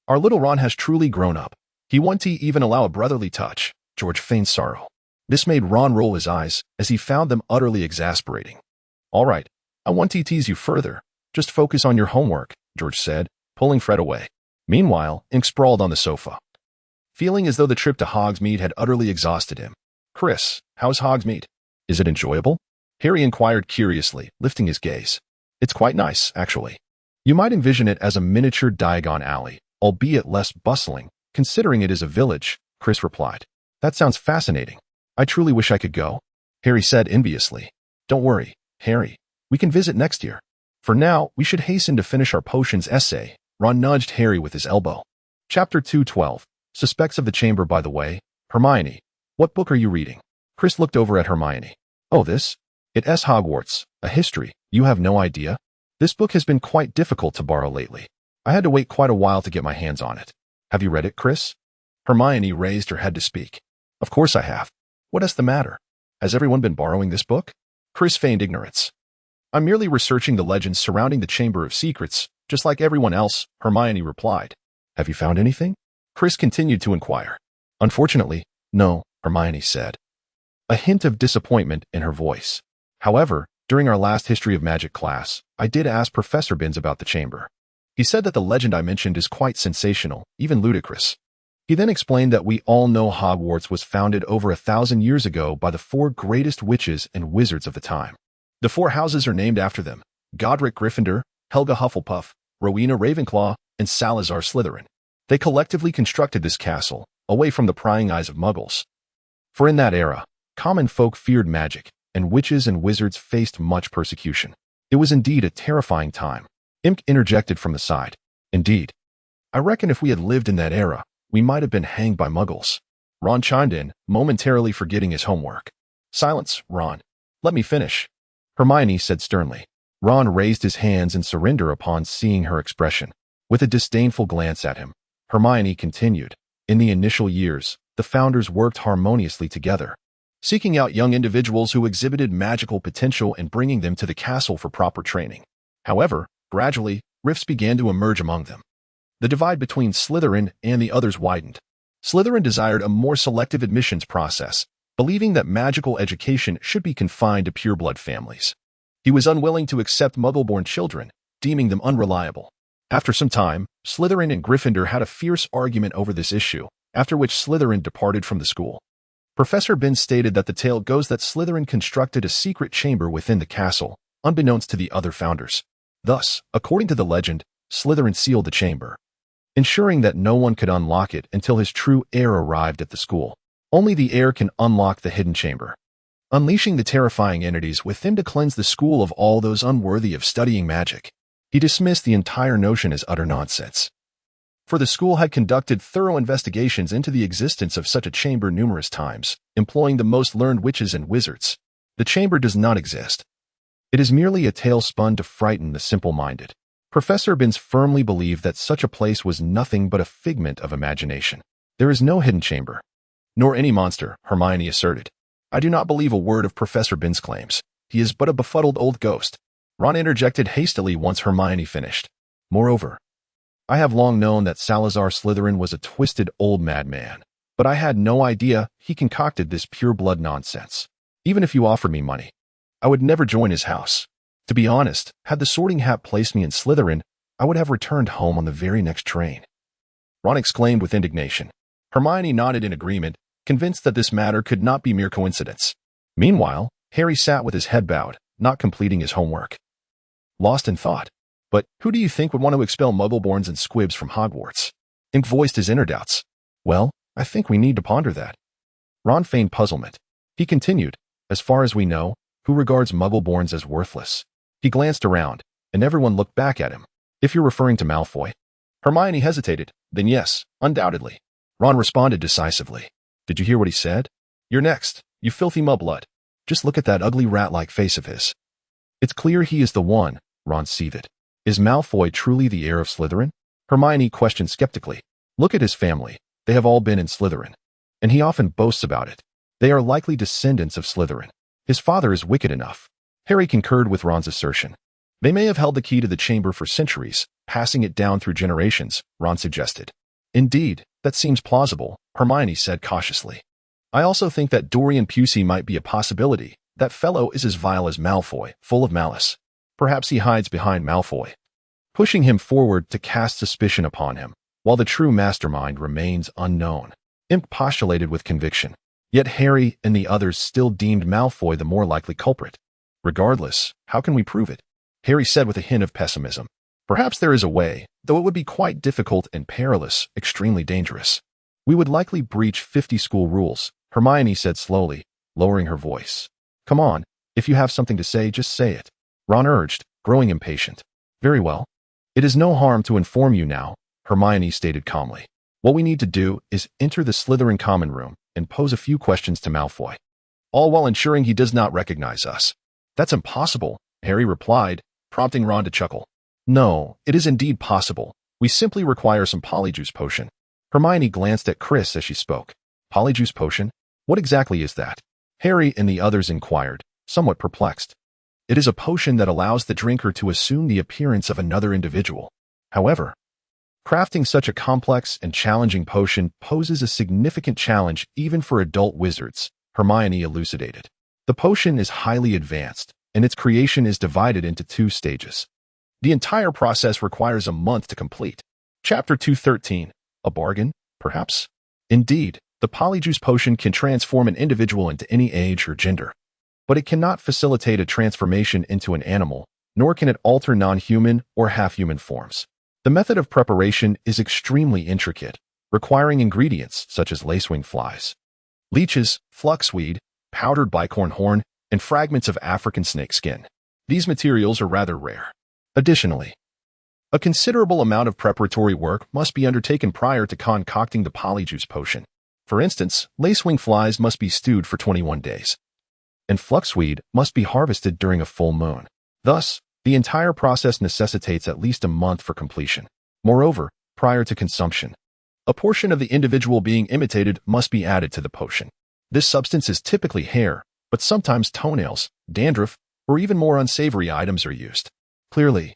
Our little Ron has truly grown up. He won't even allow a brotherly touch. George feigned sorrow. This made Ron roll his eyes, as he found them utterly exasperating. All right, I won't tease you further. Just focus on your homework, George said, pulling Fred away. Meanwhile, Imk sprawled on the sofa, feeling as though the trip to Hogsmeade had utterly exhausted him. Chris, how's Hogsmeade? Is it enjoyable? Harry inquired curiously, lifting his gaze. It's quite nice, actually. You might envision it as a miniature Diagon Alley, albeit less bustling, considering it is a village, Chris replied. That sounds fascinating. I truly wish I could go, Harry said enviously. Don't worry, Harry. We can visit next year. For now, we should hasten to finish our potions essay. Ron nudged Harry with his elbow. Chapter 212. Suspects of the Chamber, by the way. Hermione, what book are you reading? Chris looked over at Hermione. Oh, this? It's Hogwarts, a history. You have no idea? This book has been quite difficult to borrow lately. I had to wait quite a while to get my hands on it. Have you read it, Chris? Hermione raised her head to speak. Of course I have. What is the matter? Has everyone been borrowing this book? Chris feigned ignorance. I'm merely researching the legends surrounding the Chamber of Secrets, just like everyone else, Hermione replied. Have you found anything? Chris continued to inquire. Unfortunately, no, Hermione said, a hint of disappointment in her voice. However, during our last History of Magic class, I did ask Professor Binns about the chamber. He said that the legend I mentioned is quite sensational, even ludicrous. He then explained that we all know Hogwarts was founded over 1,000 years ago by the 4 greatest witches and wizards of the time. The 4 houses are named after them: Godric Gryffindor, Helga Hufflepuff, Rowena Ravenclaw, and Salazar Slytherin. They collectively constructed this castle, away from the prying eyes of muggles. For in that era, common folk feared magic, and witches and wizards faced much persecution. It was indeed a terrifying time. Imk interjected from the side. Indeed. I reckon if we had lived in that era, we might have been hanged by muggles. Ron chimed in, momentarily forgetting his homework. Silence, Ron. Let me finish. Hermione said sternly. Ron raised his hands in surrender upon seeing her expression. With a disdainful glance at him, Hermione continued. In the initial years, the founders worked harmoniously together, seeking out young individuals who exhibited magical potential and bringing them to the castle for proper training. However, gradually, rifts began to emerge among them. The divide between Slytherin and the others widened. Slytherin desired a more selective admissions process, believing that magical education should be confined to pureblood families. He was unwilling to accept Muggle-born children, deeming them unreliable. After some time, Slytherin and Gryffindor had a fierce argument over this issue, after which Slytherin departed from the school. Professor Binns stated that the tale goes that Slytherin constructed a secret chamber within the castle, unbeknownst to the other founders. Thus, according to the legend, Slytherin sealed the chamber, ensuring that no one could unlock it until his true heir arrived at the school. Only the heir can unlock the hidden chamber, unleashing the terrifying entities within to cleanse the school of all those unworthy of studying magic. He dismissed the entire notion as utter nonsense, for the school had conducted thorough investigations into the existence of such a chamber numerous times, employing the most learned witches and wizards. The chamber does not exist. It is merely a tale spun to frighten the simple-minded. Professor Binns firmly believed that such a place was nothing but a figment of imagination. There is no hidden chamber, nor any monster, Hermione asserted. I do not believe a word of Professor Binns' claims. He is but a befuddled old ghost. Ron interjected hastily once Hermione finished. Moreover, I have long known that Salazar Slytherin was a twisted old madman, but I had no idea he concocted this pure-blood nonsense. Even if you offered me money, I would never join his house. To be honest, had the Sorting Hat placed me in Slytherin, I would have returned home on the very next train. Ron exclaimed with indignation. Hermione nodded in agreement, convinced that this matter could not be mere coincidence. Meanwhile, Harry sat with his head bowed, not completing his homework. Lost in thought. But who do you think would want to expel Muggleborns and Squibs from Hogwarts? Ink voiced his inner doubts. Well, I think we need to ponder that. Ron feigned puzzlement. He continued, as far as we know, who regards Muggleborns as worthless? He glanced around, and everyone looked back at him. If you're referring to Malfoy. Hermione hesitated. Then yes, undoubtedly. Ron responded decisively. Did you hear what he said? You're next, you filthy mudblood. Just look at that ugly rat-like face of his. It's clear he is the one, Ron seethed. Is Malfoy truly the heir of Slytherin? Hermione questioned skeptically. Look at his family. They have all been in Slytherin. And he often boasts about it. They are likely descendants of Slytherin. His father is wicked enough. Harry concurred with Ron's assertion. They may have held the key to the chamber for centuries, passing it down through generations, Ron suggested. Indeed, that seems plausible, Hermione said cautiously. I also think that Dorian Pusey might be a possibility. That fellow is as vile as Malfoy, full of malice. Perhaps he hides behind Malfoy, pushing him forward to cast suspicion upon him, while the true mastermind remains unknown. Imp postulated with conviction. Yet Harry and the others still deemed Malfoy the more likely culprit. Regardless, how can we prove it? Harry said with a hint of pessimism. Perhaps there is a way, though it would be quite difficult and perilous, extremely dangerous. We would likely breach 50 school rules, Hermione said slowly, lowering her voice. Come on, if you have something to say, just say it. Ron urged, growing impatient. Very well. It is no harm to inform you now, Hermione stated calmly. What we need to do is enter the Slytherin common room and pose a few questions to Malfoy, all while ensuring he does not recognize us. That's impossible, Harry replied, prompting Ron to chuckle. No, it is indeed possible. We simply require some polyjuice potion. Hermione glanced at Chris as she spoke. Polyjuice potion? What exactly is that? Harry and the others inquired, somewhat perplexed. It is a potion that allows the drinker to assume the appearance of another individual. However, crafting such a complex and challenging potion poses a significant challenge even for adult wizards, Hermione elucidated. The potion is highly advanced, and its creation is divided into 2 stages. The entire process requires a month to complete. Chapter 213. A bargain, perhaps? Indeed, the polyjuice potion can transform an individual into any age or gender. But it cannot facilitate a transformation into an animal, nor can it alter non-human or half-human forms. The method of preparation is extremely intricate, requiring ingredients such as lacewing flies, leeches, fluxweed, powdered bicorn horn, and fragments of African snake skin. These materials are rather rare. Additionally, a considerable amount of preparatory work must be undertaken prior to concocting the polyjuice potion. For instance, lacewing flies must be stewed for 21 days. And fluxweed must be harvested during a full moon. Thus, the entire process necessitates at least a month for completion. Moreover, prior to consumption, a portion of the individual being imitated must be added to the potion. This substance is typically hair, but sometimes toenails, dandruff, or even more unsavory items are used. Clearly,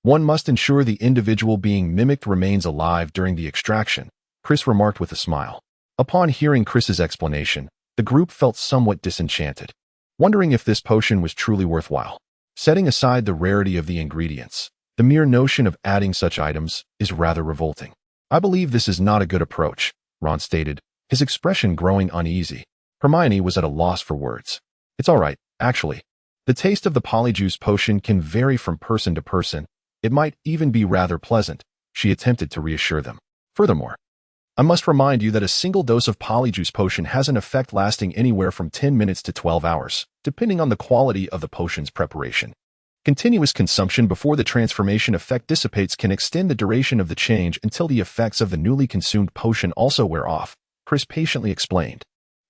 one must ensure the individual being mimicked remains alive during the extraction, Chris remarked with a smile. Upon hearing Chris's explanation, the group felt somewhat disenchanted, wondering if this potion was truly worthwhile. Setting aside the rarity of the ingredients, The mere notion of adding such items is rather revolting. I believe this is not a good approach, Ron stated, his expression growing uneasy. Hermione was at a loss for words. It's all right, actually. The taste of the polyjuice potion can vary from person to person. It might even be rather pleasant, she attempted to reassure them. Furthermore, I must remind you that a single dose of polyjuice potion has an effect lasting anywhere from 10 minutes to 12 hours, depending on the quality of the potion's preparation. Continuous consumption before the transformation effect dissipates can extend the duration of the change until the effects of the newly consumed potion also wear off, Chris patiently explained.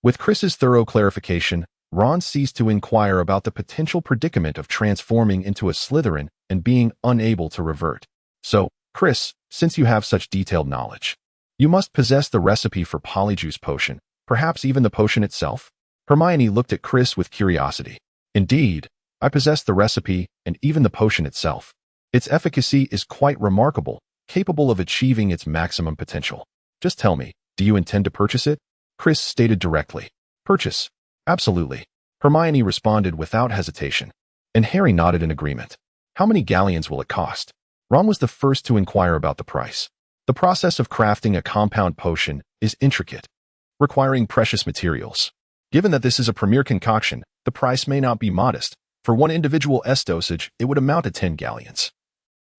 With Chris's thorough clarification, Ron ceased to inquire about the potential predicament of transforming into a Slytherin and being unable to revert. So, Chris, since you have such detailed knowledge, you must possess the recipe for polyjuice potion, perhaps even the potion itself? Hermione looked at Chris with curiosity. Indeed, I possess the recipe and even the potion itself. Its efficacy is quite remarkable, capable of achieving its maximum potential. Just tell me, do you intend to purchase it? Chris stated directly. Purchase? Absolutely. Hermione responded without hesitation, and Harry nodded in agreement. How many galleons will it cost? Ron was the first to inquire about the price. The process of crafting a compound potion is intricate, requiring precious materials. Given that this is a premier concoction, the price may not be modest. For one individual S dosage, it would amount to 10 galleons.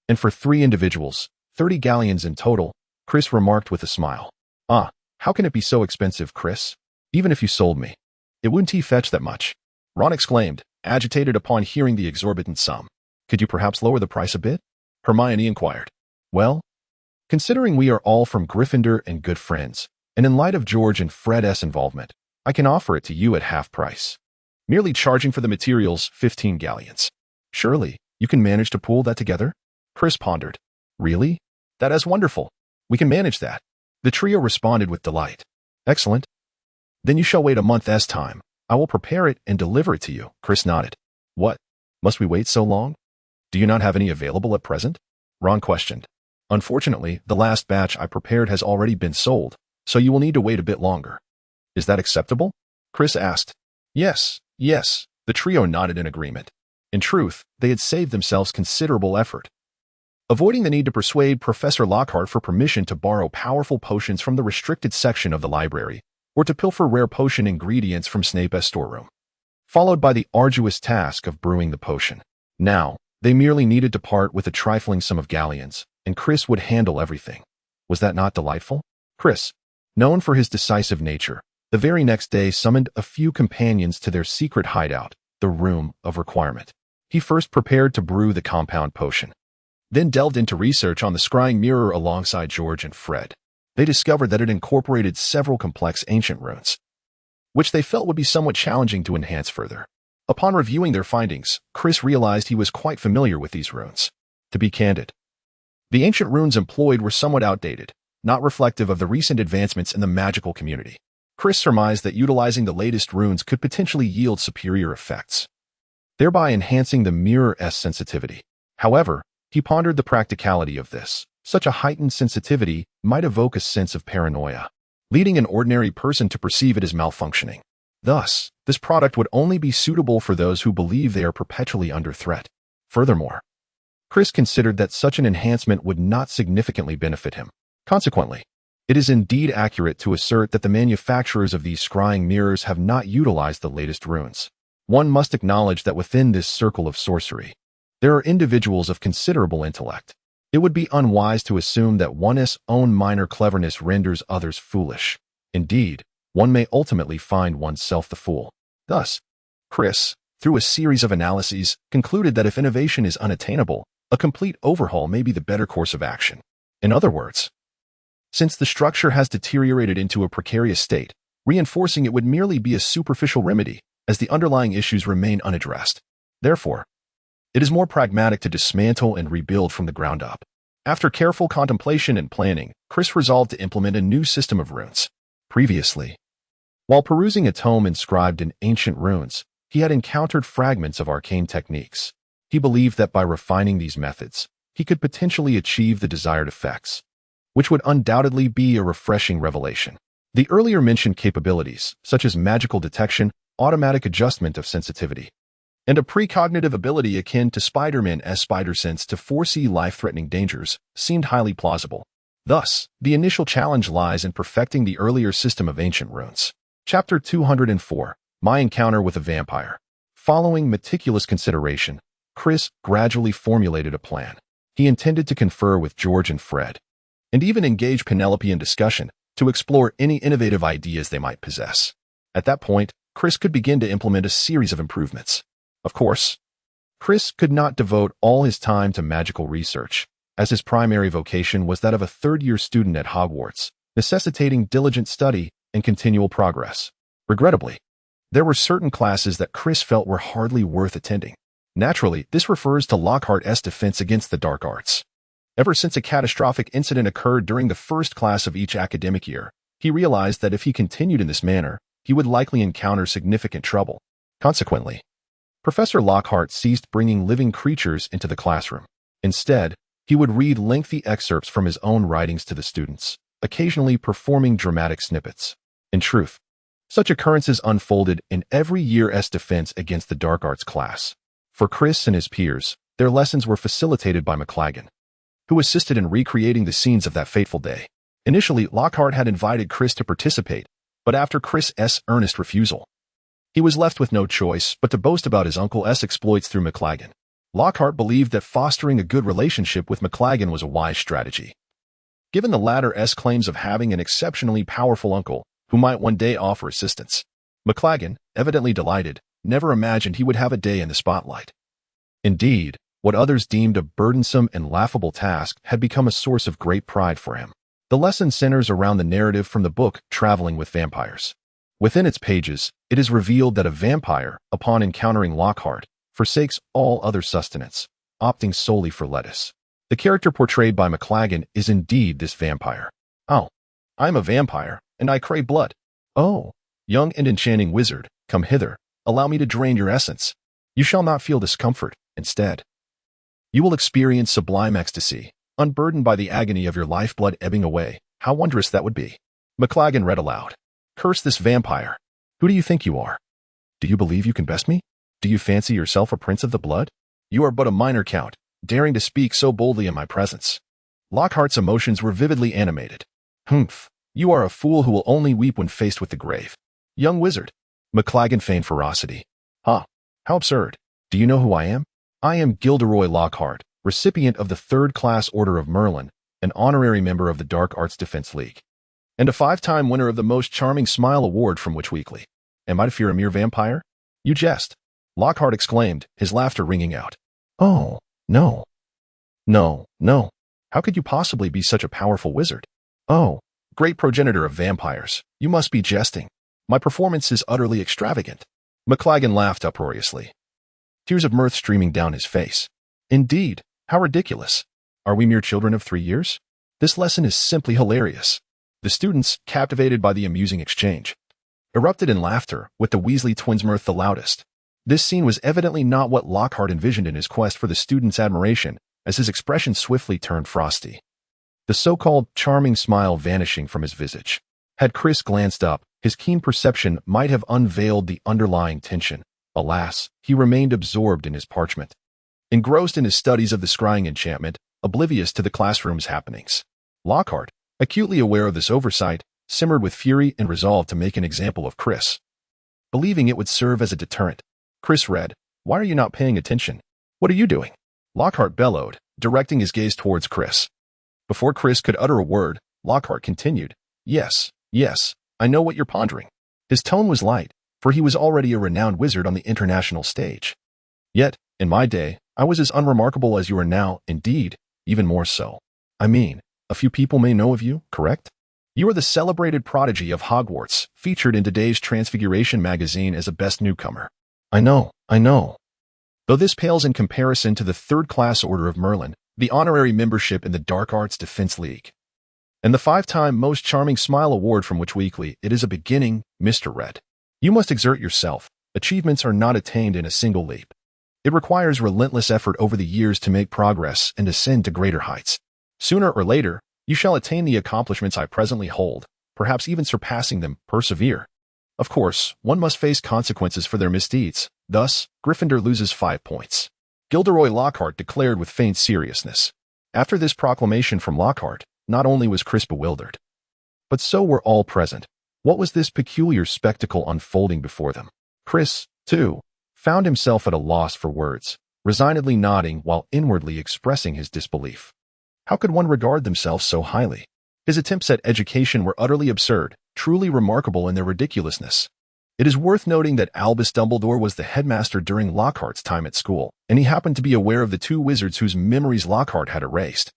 And for 3 individuals, 30 galleons in total, Chris remarked with a smile. Ah, how can it be so expensive, Chris? Even if you sold me, it wouldn't fetch that much. Ron exclaimed, agitated upon hearing the exorbitant sum. Could you perhaps lower the price a bit? Hermione inquired. Well, considering we are all from Gryffindor and good friends, and in light of George and Fred's involvement, I can offer it to you at half price. Merely charging for the materials 15 galleons. Surely, you can manage to pool that together? Chris pondered. Really? That is wonderful. We can manage that. The trio responded with delight. Excellent. Then you shall wait a month's time. I will prepare it and deliver it to you. Chris nodded. What? Must we wait so long? Do you not have any available at present? Ron questioned. Unfortunately, the last batch I prepared has already been sold, so you will need to wait a bit longer. Is that acceptable? Chris asked. Yes. The trio nodded in agreement. In truth, they had saved themselves considerable effort, avoiding the need to persuade Professor Lockhart for permission to borrow powerful potions from the restricted section of the library, or to pilfer rare potion ingredients from Snape's storeroom, followed by the arduous task of brewing the potion. Now, they merely needed to part with a trifling sum of galleons, and Chris would handle everything. Was that not delightful? Chris, known for his decisive nature, the very next day summoned a few companions to their secret hideout, the Room of Requirement. He first prepared to brew the compound potion, then delved into research on the scrying mirror alongside George and Fred. They discovered that it incorporated several complex ancient runes, which they felt would be somewhat challenging to enhance further. Upon reviewing their findings, Chris realized he was quite familiar with these runes. To be candid, the ancient runes employed were somewhat outdated, not reflective of the recent advancements in the magical community. Chris surmised that utilizing the latest runes could potentially yield superior effects, thereby enhancing the mirror's sensitivity. However, he pondered the practicality of this. Such a heightened sensitivity might evoke a sense of paranoia, leading an ordinary person to perceive it as malfunctioning. Thus, this product would only be suitable for those who believe they are perpetually under threat. Furthermore, Chris considered that such an enhancement would not significantly benefit him. Consequently, it is indeed accurate to assert that the manufacturers of these scrying mirrors have not utilized the latest runes. One must acknowledge that within this circle of sorcery, there are individuals of considerable intellect. It would be unwise to assume that one's own minor cleverness renders others foolish. Indeed, one may ultimately find oneself the fool. Thus, Chris, through a series of analyses, concluded that if innovation is unattainable, a complete overhaul may be the better course of action. In other words, since the structure has deteriorated into a precarious state, reinforcing it would merely be a superficial remedy, as the underlying issues remain unaddressed. Therefore, it is more pragmatic to dismantle and rebuild from the ground up. After careful contemplation and planning, Chris resolved to implement a new system of runes. Previously, while perusing a tome inscribed in ancient runes, he had encountered fragments of arcane techniques. He believed that by refining these methods, he could potentially achieve the desired effects, which would undoubtedly be a refreshing revelation. The earlier mentioned capabilities, such as magical detection, automatic adjustment of sensitivity, and a precognitive ability akin to Spider-Man's spider sense to foresee life-threatening dangers seemed highly plausible. Thus, the initial challenge lies in perfecting the earlier system of ancient runes. Chapter 204, My Encounter with a Vampire. Following meticulous consideration, Chris gradually formulated a plan. He intended to confer with George and Fred, and even engage Penelope in discussion to explore any innovative ideas they might possess. At that point, Chris could begin to implement a series of improvements. Of course, Chris could not devote all his time to magical research, as his primary vocation was that of a third-year student at Hogwarts, necessitating diligent study and continual progress. Regrettably, there were certain classes that Chris felt were hardly worth attending. Naturally, this refers to Lockhart's defense against the dark arts. Ever since a catastrophic incident occurred during the first class of each academic year, he realized that if he continued in this manner, he would likely encounter significant trouble. Consequently, Professor Lockhart ceased bringing living creatures into the classroom. Instead, he would read lengthy excerpts from his own writings to the students, occasionally performing dramatic snippets. In truth, such occurrences unfolded in every year's defense against the dark arts class. For Chris and his peers, their lessons were facilitated by McLaggen, who assisted in recreating the scenes of that fateful day. Initially, Lockhart had invited Chris to participate, but after Chris's earnest refusal, he was left with no choice but to boast about his uncle's exploits through McLaggen. Lockhart believed that fostering a good relationship with McLaggen was a wise strategy. Given the latter's claims of having an exceptionally powerful uncle who might one day offer assistance, McLaggen, evidently delighted, never imagined he would have a day in the spotlight. Indeed, what others deemed a burdensome and laughable task had become a source of great pride for him. The lesson centers around the narrative from the book Traveling with Vampires. Within its pages, it is revealed that a vampire, upon encountering Lockhart, forsakes all other sustenance, opting solely for lettuce. The character portrayed by McLaggen is indeed this vampire. Oh, I am a vampire, and I crave blood. Oh, young and enchanting wizard, come hither, allow me to drain your essence. You shall not feel discomfort, instead. You will experience sublime ecstasy, unburdened by the agony of your lifeblood ebbing away. How wondrous that would be. McLaggen read aloud. Curse this vampire. Who do you think you are? Do you believe you can best me? Do you fancy yourself a prince of the blood? You are but a minor count, daring to speak so boldly in my presence. Lockhart's emotions were vividly animated. Humph, you are a fool who will only weep when faced with the grave. Young wizard. McLaggen feigned ferocity. Huh, how absurd. Do you know who I am? I am Gilderoy Lockhart, recipient of the 3rd Class Order of Merlin, an honorary member of the Dark Arts Defense League, and a 5-time winner of the Most Charming Smile Award from Witch Weekly. Am I to fear a mere vampire? You jest, Lockhart exclaimed, his laughter ringing out. Oh, no. No, no. How could you possibly be such a powerful wizard? Oh, great progenitor of vampires, you must be jesting. My performance is utterly extravagant. McLaggen laughed uproariously, tears of mirth streaming down his face. Indeed, how ridiculous. Are we mere children of 3 years? This lesson is simply hilarious. The students, captivated by the amusing exchange, erupted in laughter, with the Weasley twins' mirth the loudest. This scene was evidently not what Lockhart envisioned in his quest for the students' admiration, as his expression swiftly turned frosty, the so-called charming smile vanishing from his visage. Had Chris glanced up, his keen perception might have unveiled the underlying tension. Alas, he remained absorbed in his parchment, engrossed in his studies of the scrying enchantment, oblivious to the classroom's happenings. Lockhart, acutely aware of this oversight, simmered with fury and resolved to make an example of Chris. Believing it would serve as a deterrent, Chris read, Why are you not paying attention? What are you doing? Lockhart bellowed, directing his gaze towards Chris. Before Chris could utter a word, Lockhart continued, Yes, I know what you're pondering. His tone was light, for he was already a renowned wizard on the international stage. Yet, in my day, I was as unremarkable as you are now, indeed, even more so. I mean, a few people may know of you, correct? You are the celebrated prodigy of Hogwarts, featured in today's Transfiguration magazine as a best newcomer. I know. Though this pales in comparison to the 3rd Class Order of Merlin, the honorary membership in the Dark Arts Defense League, and the 5-time Most Charming Smile Award from Witch Weekly, it is a beginning, Mr. Red. You must exert yourself. Achievements are not attained in a single leap. It requires relentless effort over the years to make progress and ascend to greater heights. Sooner or later, you shall attain the accomplishments I presently hold, perhaps even surpassing them. Persevere. Of course, one must face consequences for their misdeeds, Thus, Gryffindor loses 5 points. Gilderoy Lockhart declared with feigned seriousness. After this proclamation from Lockhart, not only was Chris bewildered, but so were all present. What was this peculiar spectacle unfolding before them? Chris, too, found himself at a loss for words, resignedly nodding while inwardly expressing his disbelief. How could one regard themselves so highly? His attempts at education were utterly absurd, truly remarkable in their ridiculousness. It is worth noting that Albus Dumbledore was the headmaster during Lockhart's time at school, and he happened to be aware of the 2 wizards whose memories Lockhart had erased,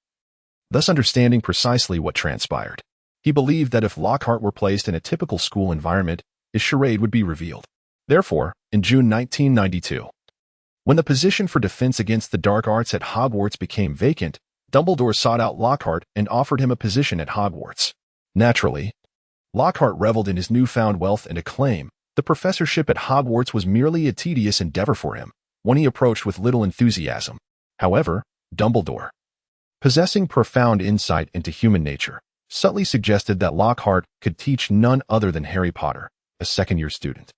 thus understanding precisely what transpired. He believed that if Lockhart were placed in a typical school environment, his charade would be revealed. Therefore, in June 1992, when the position for defense against the dark arts at Hogwarts became vacant, Dumbledore sought out Lockhart and offered him a position at Hogwarts. Naturally, Lockhart reveled in his newfound wealth and acclaim. The professorship at Hogwarts was merely a tedious endeavor for him, one he approached with little enthusiasm. However, Dumbledore, possessing profound insight into human nature, subtly suggested that Lockhart could teach none other than Harry Potter, a second-year student.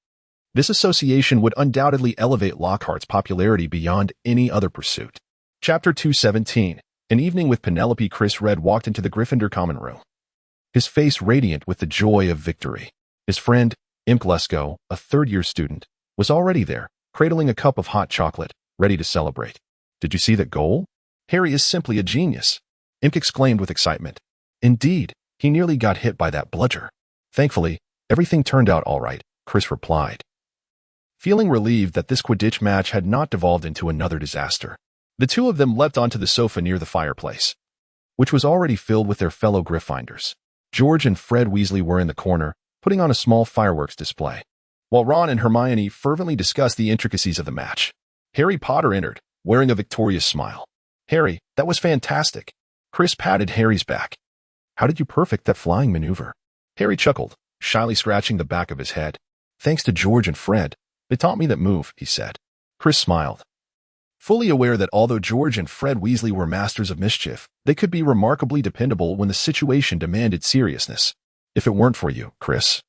This association would undoubtedly elevate Lockhart's popularity beyond any other pursuit. Chapter 217. An evening with Penelope. Chris Red walked into the Gryffindor common room, his face radiant with the joy of victory. His friend, Imp Lesko, a third-year student, was already there, cradling a cup of hot chocolate, ready to celebrate. "Did you see that goal? Harry is simply a genius," Imp exclaimed with excitement. "Indeed, he nearly got hit by that bludger." "Thankfully, everything turned out all right," Chris replied, feeling relieved that this Quidditch match had not devolved into another disaster. The 2 of them leapt onto the sofa near the fireplace, which was already filled with their fellow Gryffindors. George and Fred Weasley were in the corner, putting on a small fireworks display, while Ron and Hermione fervently discussed the intricacies of the match. Harry Potter entered, wearing a victorious smile. "Harry, that was fantastic." Chris patted Harry's back. "How did you perfect that flying maneuver?" Harry chuckled, shyly scratching the back of his head. "Thanks to George and Fred. They taught me that move," he said. Chris smiled, fully aware that although George and Fred Weasley were masters of mischief, they could be remarkably dependable when the situation demanded seriousness. "If it weren't for you, Chris,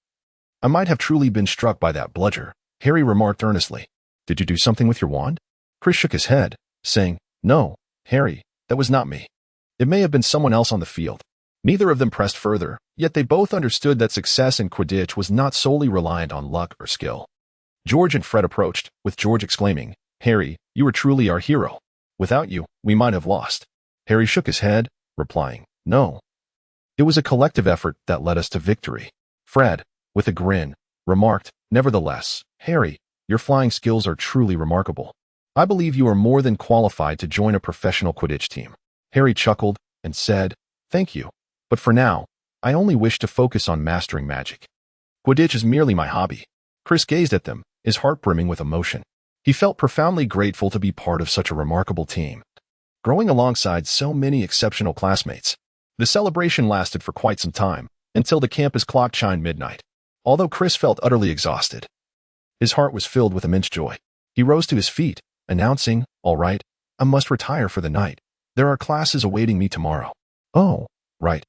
I might have truly been struck by that bludger," Harry remarked earnestly. "Did you do something with your wand?" Chris shook his head, saying, "No, Harry, that was not me. It may have been someone else on the field." Neither of them pressed further, yet they both understood that success in Quidditch was not solely reliant on luck or skill. George and Fred approached, with George exclaiming, "Harry, you are truly our hero. Without you, we might have lost." Harry shook his head, replying, "No. It was a collective effort that led us to victory." Fred, with a grin, remarked, "Nevertheless, Harry, your flying skills are truly remarkable. I believe you are more than qualified to join a professional Quidditch team." Harry chuckled and said, "Thank you. But for now, I only wish to focus on mastering magic. Quidditch is merely my hobby." Chris gazed at them, his heart brimming with emotion. He felt profoundly grateful to be part of such a remarkable team, growing alongside so many exceptional classmates. The celebration lasted for quite some time, until the campus clock chimed midnight. Although Chris felt utterly exhausted, his heart was filled with immense joy. He rose to his feet, announcing, "All right, I must retire for the night. There are classes awaiting me tomorrow." "Oh, right.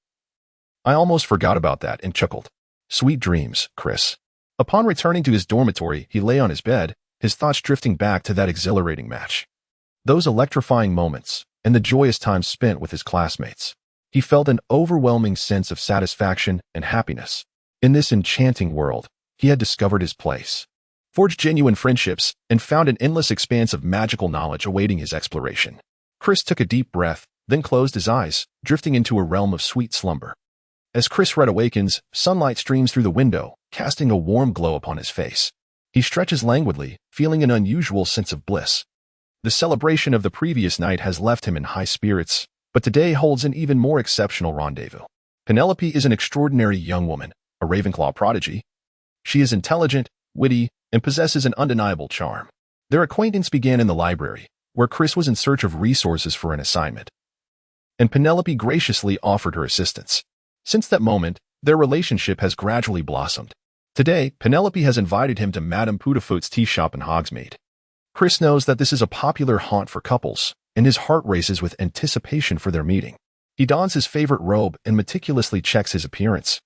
I almost forgot about that," and chuckled. "Sweet dreams, Chris." Upon returning to his dormitory, he lay on his bed, his thoughts drifting back to that exhilarating match, those electrifying moments, and the joyous time spent with his classmates. He felt an overwhelming sense of satisfaction and happiness. In this enchanting world, he had discovered his place, forged genuine friendships, and found an endless expanse of magical knowledge awaiting his exploration. Chris took a deep breath, then closed his eyes, drifting into a realm of sweet slumber. As Chris Red awakens, sunlight streams through the window, casting a warm glow upon his face. He stretches languidly, feeling an unusual sense of bliss. The celebration of the previous night has left him in high spirits, but today holds an even more exceptional rendezvous. Penelope is an extraordinary young woman, a Ravenclaw prodigy. She is intelligent, witty, and possesses an undeniable charm. Their acquaintance began in the library, where Chris was in search of resources for an assignment, and Penelope graciously offered her assistance. Since that moment, their relationship has gradually blossomed. Today, Penelope has invited him to Madame Putafoot's tea shop in Hogsmeade. Chris knows that this is a popular haunt for couples, and his heart races with anticipation for their meeting. He dons his favorite robe and meticulously checks his appearance,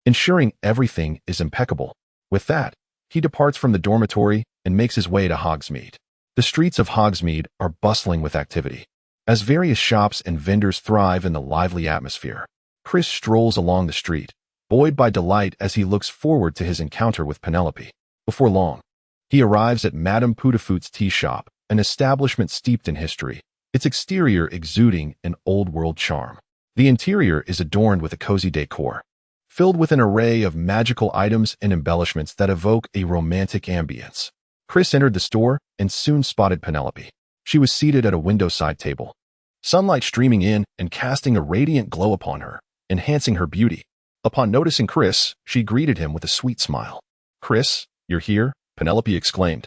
ensuring everything is impeccable. With that, he departs from the dormitory and makes his way to Hogsmeade. The streets of Hogsmeade are bustling with activity, as various shops and vendors thrive in the lively atmosphere. Chris strolls along the street, buoyed by delight as he looks forward to his encounter with Penelope. Before long, he arrives at Madame Putafoot's tea shop, an establishment steeped in history, its exterior exuding an old-world charm. The interior is adorned with a cozy decor, filled with an array of magical items and embellishments that evoke a romantic ambience. Chris entered the store and soon spotted Penelope. She was seated at a window-side table, sunlight streaming in and casting a radiant glow upon her, enhancing her beauty. Upon noticing Chris, she greeted him with a sweet smile. "Chris, you're here?" Penelope exclaimed,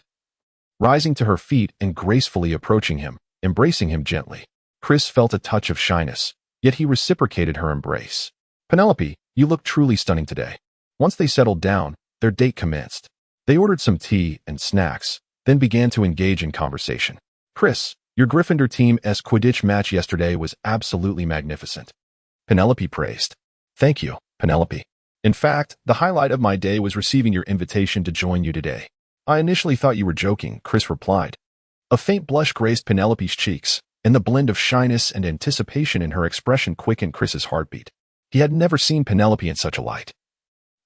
rising to her feet and gracefully approaching him, embracing him gently. Chris felt a touch of shyness, yet he reciprocated her embrace. "Penelope, you look truly stunning today." Once they settled down, their date commenced. They ordered some tea and snacks, then began to engage in conversation. "Chris, your Gryffindor team's Quidditch match yesterday was absolutely magnificent," Penelope praised. "Thank you, Penelope. In fact, the highlight of my day was receiving your invitation to join you today." "I initially thought you were joking," Chris replied. A faint blush graced Penelope's cheeks, and the blend of shyness and anticipation in her expression quickened Chris's heartbeat. He had never seen Penelope in such a light,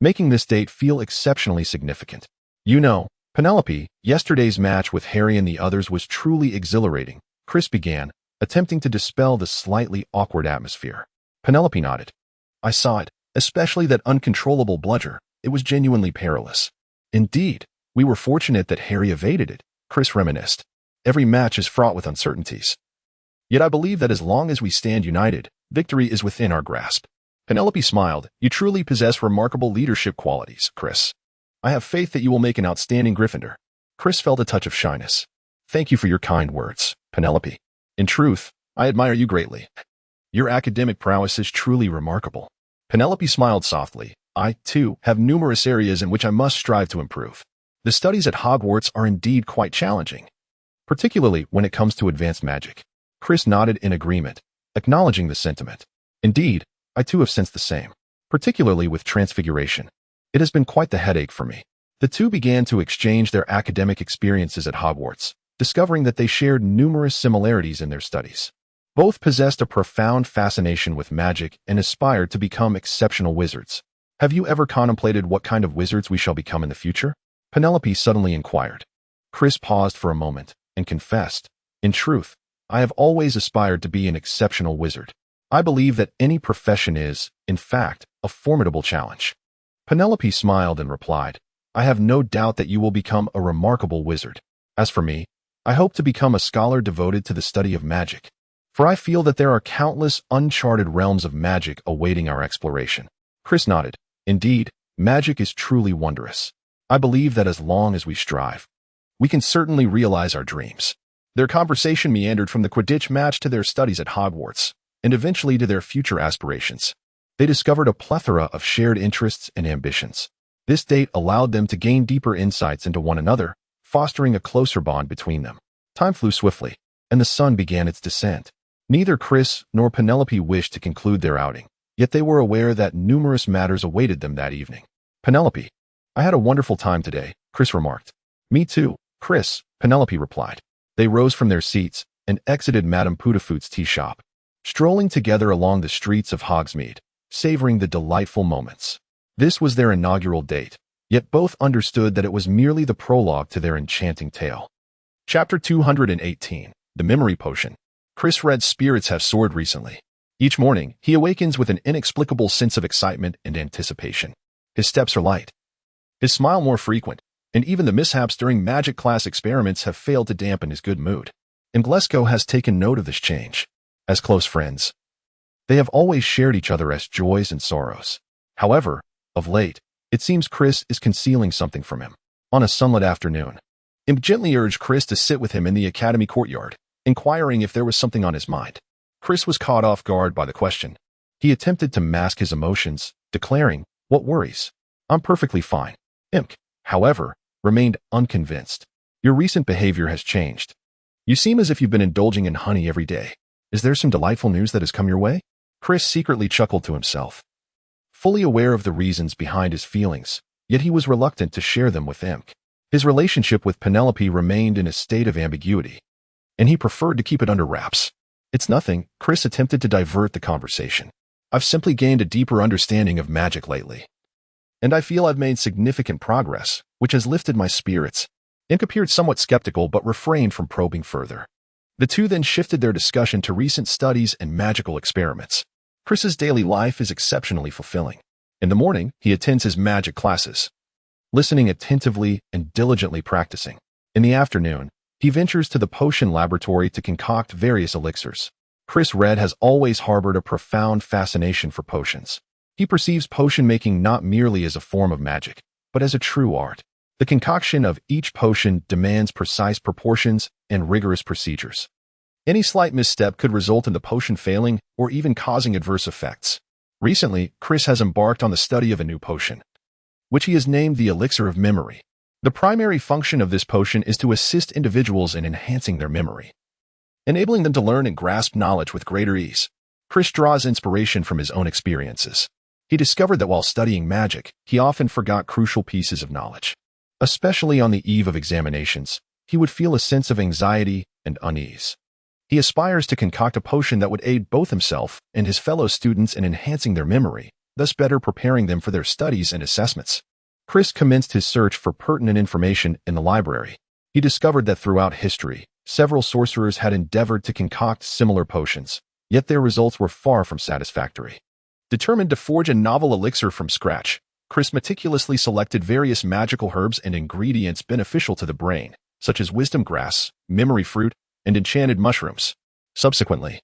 making this date feel exceptionally significant. "You know, Penelope, yesterday's match with Harry and the others was truly exhilarating," Chris began, attempting to dispel the slightly awkward atmosphere. Penelope nodded. "I saw it, especially that uncontrollable bludger. It was genuinely perilous." "Indeed, we were fortunate that Harry evaded it," Chris reminisced. "Every match is fraught with uncertainties. Yet I believe that as long as we stand united, victory is within our grasp." Penelope smiled. "You truly possess remarkable leadership qualities, Chris. I have faith that you will make an outstanding Gryffindor." Chris felt a touch of shyness. "Thank you for your kind words, Penelope. In truth, I admire you greatly. Your academic prowess is truly remarkable." Penelope smiled softly. "I, too, have numerous areas in which I must strive to improve. The studies at Hogwarts are indeed quite challenging, particularly when it comes to advanced magic." Chris nodded in agreement, acknowledging the sentiment. "Indeed, I too have sensed the same, particularly with transfiguration. It has been quite the headache for me." The two began to exchange their academic experiences at Hogwarts, discovering that they shared numerous similarities in their studies. Both possessed a profound fascination with magic and aspired to become exceptional wizards. "Have you ever contemplated what kind of wizards we shall become in the future?" Penelope suddenly inquired. Chris paused for a moment and confessed, "In truth, I have always aspired to be an exceptional wizard. I believe that any profession is, in fact, a formidable challenge." Penelope smiled and replied, "I have no doubt that you will become a remarkable wizard. As for me, I hope to become a scholar devoted to the study of magic, for I feel that there are countless uncharted realms of magic awaiting our exploration." Chris nodded. "Indeed, magic is truly wondrous. I believe that as long as we strive, we can certainly realize our dreams." Their conversation meandered from the Quidditch match to their studies at Hogwarts, and eventually to their future aspirations. They discovered a plethora of shared interests and ambitions. This date allowed them to gain deeper insights into one another, fostering a closer bond between them. Time flew swiftly, and the sun began its descent. Neither Chris nor Penelope wished to conclude their outing, yet they were aware that numerous matters awaited them that evening. "Penelope, I had a wonderful time today," Chris remarked. "Me too, Chris," Penelope replied. They rose from their seats and exited Madame Putafoot's tea shop, strolling together along the streets of Hogsmeade, savoring the delightful moments. This was their inaugural date, yet both understood that it was merely the prologue to their enchanting tale. Chapter 218, The Memory Potion. Chris Red's spirits have soared recently. Each morning, he awakens with an inexplicable sense of excitement and anticipation. His steps are light, his smile more frequent, and even the mishaps during magic class experiments have failed to dampen his good mood. And Glasgow has taken note of this change. As close friends, they have always shared each other's joys and sorrows. However, of late, it seems Chris is concealing something from him. On a sunlit afternoon, Imp gently urged Chris to sit with him in the academy courtyard, inquiring if there was something on his mind. Chris was caught off guard by the question. He attempted to mask his emotions, declaring, "What worries? I'm perfectly fine." Imp, however, remained unconvinced. "Your recent behavior has changed. You seem as if you've been indulging in honey every day. Is there some delightful news that has come your way?" Chris secretly chuckled to himself, fully aware of the reasons behind his feelings, yet he was reluctant to share them with Imk. His relationship with Penelope remained in a state of ambiguity, and he preferred to keep it under wraps. "It's nothing," Chris attempted to divert the conversation. "I've simply gained a deeper understanding of magic lately, and I feel I've made significant progress, which has lifted my spirits." Imk appeared somewhat skeptical but refrained from probing further. The two then shifted their discussion to recent studies and magical experiments. Chris's daily life is exceptionally fulfilling. In the morning, he attends his magic classes, listening attentively and diligently practicing. In the afternoon, he ventures to the potion laboratory to concoct various elixirs. Chris Red has always harbored a profound fascination for potions. He perceives potion making not merely as a form of magic, but as a true art. The concoction of each potion demands precise proportions and rigorous procedures. Any slight misstep could result in the potion failing or even causing adverse effects. Recently, Chris has embarked on the study of a new potion, which he has named the Elixir of Memory. The primary function of this potion is to assist individuals in enhancing their memory, enabling them to learn and grasp knowledge with greater ease. Chris draws inspiration from his own experiences. He discovered that while studying magic, he often forgot crucial pieces of knowledge. Especially on the eve of examinations, he would feel a sense of anxiety and unease. He aspires to concoct a potion that would aid both himself and his fellow students in enhancing their memory, thus better preparing them for their studies and assessments. Chris commenced his search for pertinent information in the library. He discovered that throughout history, several sorcerers had endeavored to concoct similar potions, yet their results were far from satisfactory. Determined to forge a novel elixir from scratch, Chris meticulously selected various magical herbs and ingredients beneficial to the brain, such as wisdom grass, memory fruit, and enchanted mushrooms. Subsequently,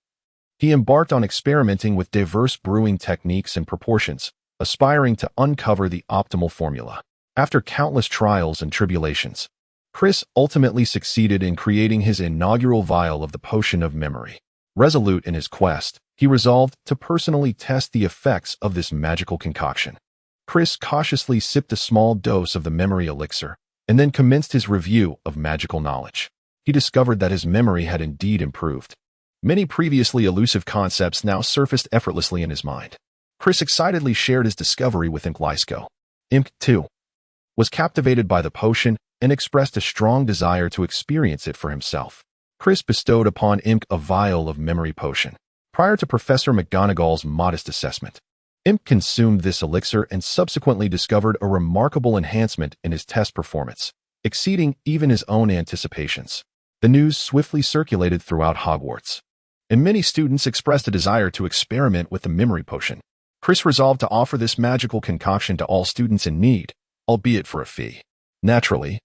he embarked on experimenting with diverse brewing techniques and proportions, aspiring to uncover the optimal formula. After countless trials and tribulations, Chris ultimately succeeded in creating his inaugural vial of the potion of memory. Resolute in his quest, he resolved to personally test the effects of this magical concoction. Chris cautiously sipped a small dose of the memory elixir and then commenced his review of magical knowledge. He discovered that his memory had indeed improved. Many previously elusive concepts now surfaced effortlessly in his mind. Chris excitedly shared his discovery with Imk Lysko. Imk, too, was captivated by the potion and expressed a strong desire to experience it for himself. Chris bestowed upon Imk a vial of memory potion. Prior to Professor McGonagall's modest assessment, Imk consumed this elixir and subsequently discovered a remarkable enhancement in his test performance, exceeding even his own anticipations. The news swiftly circulated throughout Hogwarts, and many students expressed a desire to experiment with the memory potion. Chris resolved to offer this magical concoction to all students in need, albeit for a fee. Naturally,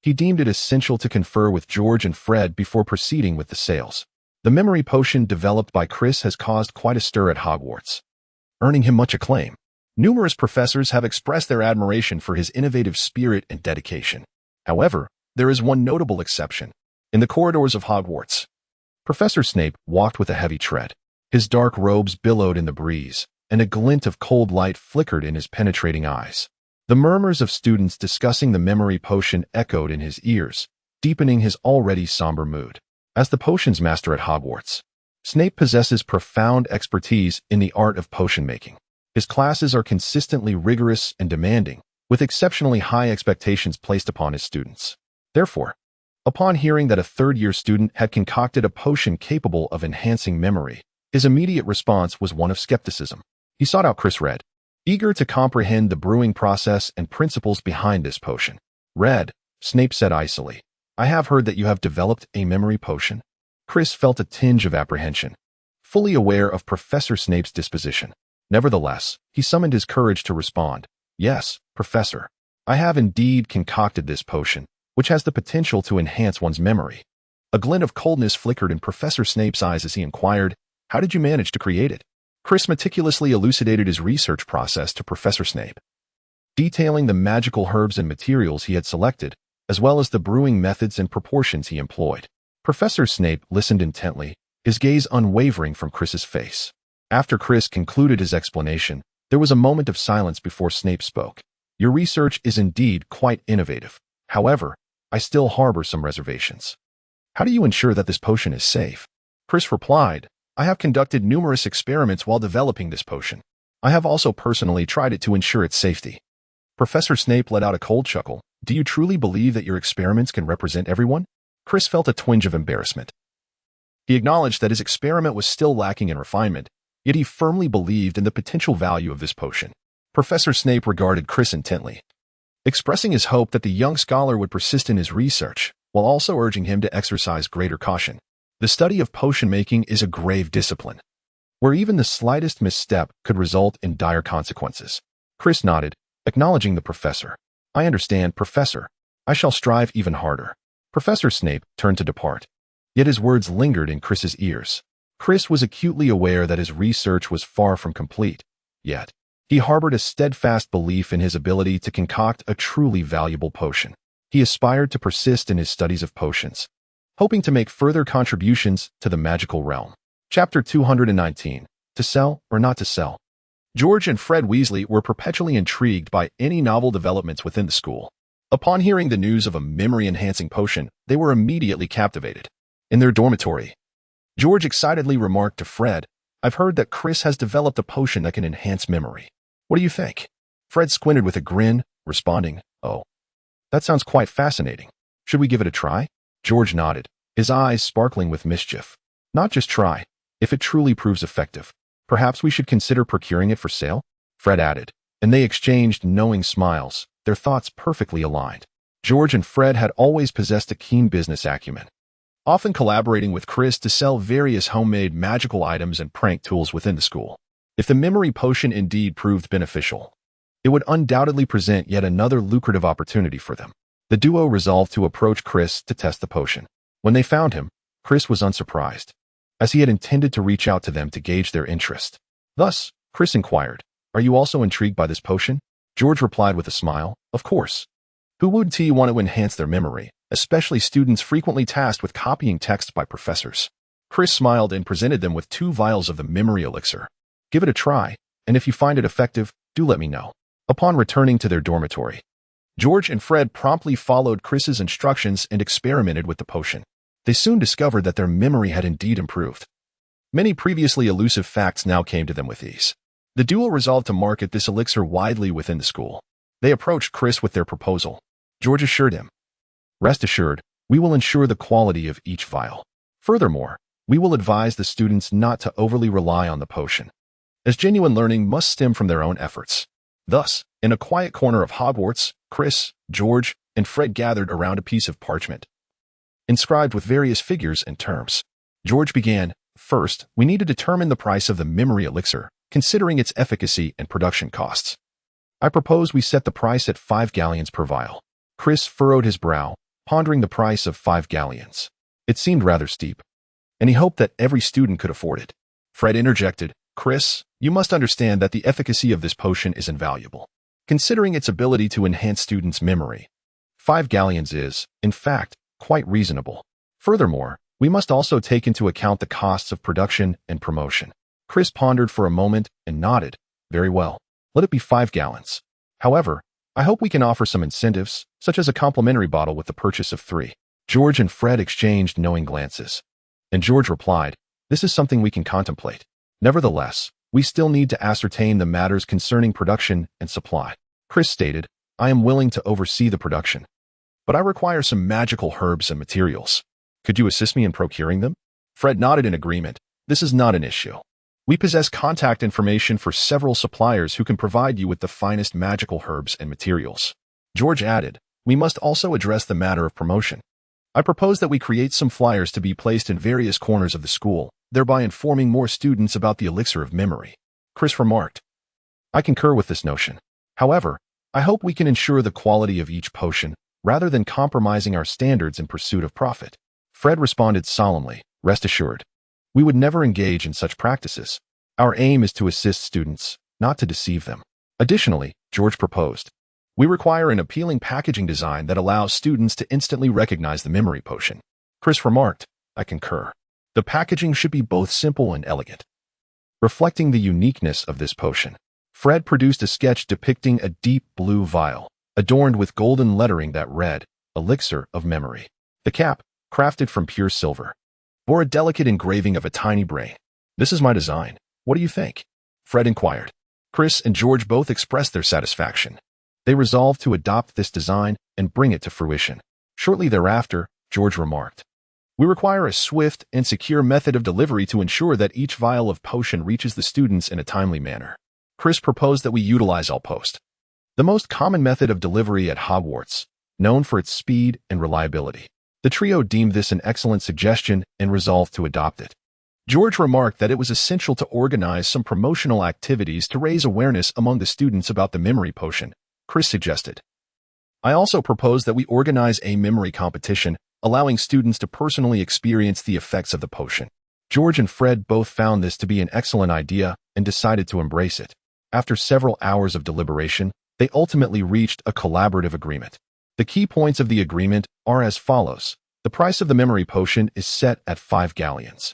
he deemed it essential to confer with George and Fred before proceeding with the sales. The memory potion developed by Chris has caused quite a stir at Hogwarts, earning him much acclaim. Numerous professors have expressed their admiration for his innovative spirit and dedication. However, there is one notable exception. In the corridors of Hogwarts, Professor Snape walked with a heavy tread. His dark robes billowed in the breeze, and a glint of cold light flickered in his penetrating eyes. The murmurs of students discussing the memory potion echoed in his ears, deepening his already somber mood. As the potions master at Hogwarts, Snape possesses profound expertise in the art of potion making. His classes are consistently rigorous and demanding, with exceptionally high expectations placed upon his students. Therefore, upon hearing that a third-year student had concocted a potion capable of enhancing memory, his immediate response was one of skepticism. He sought out Chris Red, eager to comprehend the brewing process and principles behind this potion. "Red," Snape said icily, "I have heard that you have developed a memory potion." Chris felt a tinge of apprehension, fully aware of Professor Snape's disposition. Nevertheless, he summoned his courage to respond. "Yes, Professor, I have indeed concocted this potion, which has the potential to enhance one's memory." A glint of coldness flickered in Professor Snape's eyes as he inquired, "How did you manage to create it?" Chris meticulously elucidated his research process to Professor Snape, detailing the magical herbs and materials he had selected, as well as the brewing methods and proportions he employed. Professor Snape listened intently, his gaze unwavering from Chris's face. After Chris concluded his explanation, there was a moment of silence before Snape spoke. "Your research is indeed quite innovative. However, I still harbor some reservations. How do you ensure that this potion is safe?" Chris replied, "I have conducted numerous experiments while developing this potion. I have also personally tried it to ensure its safety. Professor Snape let out a cold chuckle. Do you truly believe that your experiments can represent everyone? Chris felt a twinge of embarrassment. He acknowledged that his experiment was still lacking in refinement, yet he firmly believed in the potential value of this potion. Professor Snape regarded Chris intently, expressing his hope that the young scholar would persist in his research, while also urging him to exercise greater caution. The study of potion making is a grave discipline, where even the slightest misstep could result in dire consequences. Chris nodded, acknowledging the professor. I understand, Professor. I shall strive even harder. Professor Snape turned to depart, yet his words lingered in Chris's ears. Chris was acutely aware that his research was far from complete, yet he harbored a steadfast belief in his ability to concoct a truly valuable potion. He aspired to persist in his studies of potions, hoping to make further contributions to the magical realm. Chapter 219. To sell or not to sell? George and Fred Weasley were perpetually intrigued by any novel developments within the school. Upon hearing the news of a memory-enhancing potion, they were immediately captivated. In their dormitory, George excitedly remarked to Fred, I've heard that Chris has developed a potion that can enhance memory. What do you think? Fred squinted with a grin, responding, Oh, that sounds quite fascinating. Should we give it a try? George nodded, his eyes sparkling with mischief. Not just try. If it truly proves effective, perhaps we should consider procuring it for sale? Fred added, and they exchanged knowing smiles, their thoughts perfectly aligned. George and Fred had always possessed a keen business acumen, often collaborating with Chris to sell various homemade magical items and prank tools within the school. If the memory potion indeed proved beneficial, it would undoubtedly present yet another lucrative opportunity for them. The duo resolved to approach Chris to test the potion. When they found him, Chris was unsurprised, as he had intended to reach out to them to gauge their interest. Thus, Chris inquired, Are you also intrigued by this potion? George replied with a smile, Of course. Who wouldn't want to enhance their memory, especially students frequently tasked with copying text by professors? Chris smiled and presented them with 2 vials of the memory elixir. Give it a try, and if you find it effective, do let me know. Upon returning to their dormitory, George and Fred promptly followed Chris's instructions and experimented with the potion. They soon discovered that their memory had indeed improved. Many previously elusive facts now came to them with ease. The duo resolved to market this elixir widely within the school. They approached Chris with their proposal. George assured him, Rest assured, we will ensure the quality of each vial. Furthermore, we will advise the students not to overly rely on the potion, as genuine learning must stem from their own efforts. Thus, in a quiet corner of Hogwarts, Chris, George, and Fred gathered around a piece of parchment, inscribed with various figures and terms. George began, First, we need to determine the price of the memory elixir, considering its efficacy and production costs. I propose we set the price at 5 galleons per vial. Chris furrowed his brow, pondering the price of 5 galleons. It seemed rather steep, and he hoped that every student could afford it. Fred interjected, Chris, you must understand that the efficacy of this potion is invaluable, considering its ability to enhance students' memory. 5 galleons is, in fact, quite reasonable. Furthermore, we must also take into account the costs of production and promotion. Chris pondered for a moment and nodded. Very well. Let it be 5 gallons. However, I hope we can offer some incentives, such as a complimentary bottle with the purchase of 3. George and Fred exchanged knowing glances, and George replied, This is something we can contemplate. Nevertheless, we still need to ascertain the matters concerning production and supply. Chris stated, I am willing to oversee the production, but I require some magical herbs and materials. Could you assist me in procuring them? Fred nodded in agreement. This is not an issue. We possess contact information for several suppliers who can provide you with the finest magical herbs and materials. George added, We must also address the matter of promotion. I propose that we create some flyers to be placed in various corners of the school, thereby informing more students about the elixir of memory. Chris remarked, I concur with this notion. However, I hope we can ensure the quality of each potion, rather than compromising our standards in pursuit of profit. Fred responded solemnly, Rest assured, we would never engage in such practices. Our aim is to assist students, not to deceive them. Additionally, George proposed, we require an appealing packaging design that allows students to instantly recognize the memory potion. Chris remarked, I concur. The packaging should be both simple and elegant, reflecting the uniqueness of this potion. Fred produced a sketch depicting a deep blue vial, adorned with golden lettering that read, Elixir of Memory. The cap, crafted from pure silver, bore a delicate engraving of a tiny brain. This is my design. What do you think? Fred inquired. Chris and George both expressed their satisfaction, They resolved to adopt this design and bring it to fruition. Shortly thereafter, George remarked, "We require a swift and secure method of delivery to ensure that each vial of potion reaches the students in a timely manner." Chris proposed that we utilize Post, the most common method of delivery at Hogwarts, known for its speed and reliability. The trio deemed this an excellent suggestion and resolved to adopt it. George remarked that it was essential to organize some promotional activities to raise awareness among the students about the memory potion. Chris suggested, "I also proposed that we organize a memory competition, allowing students to personally experience the effects of the potion." George and Fred both found this to be an excellent idea and decided to embrace it. After several hours of deliberation, they ultimately reached a collaborative agreement. The key points of the agreement are as follows. The price of the memory potion is set at 5 galleons,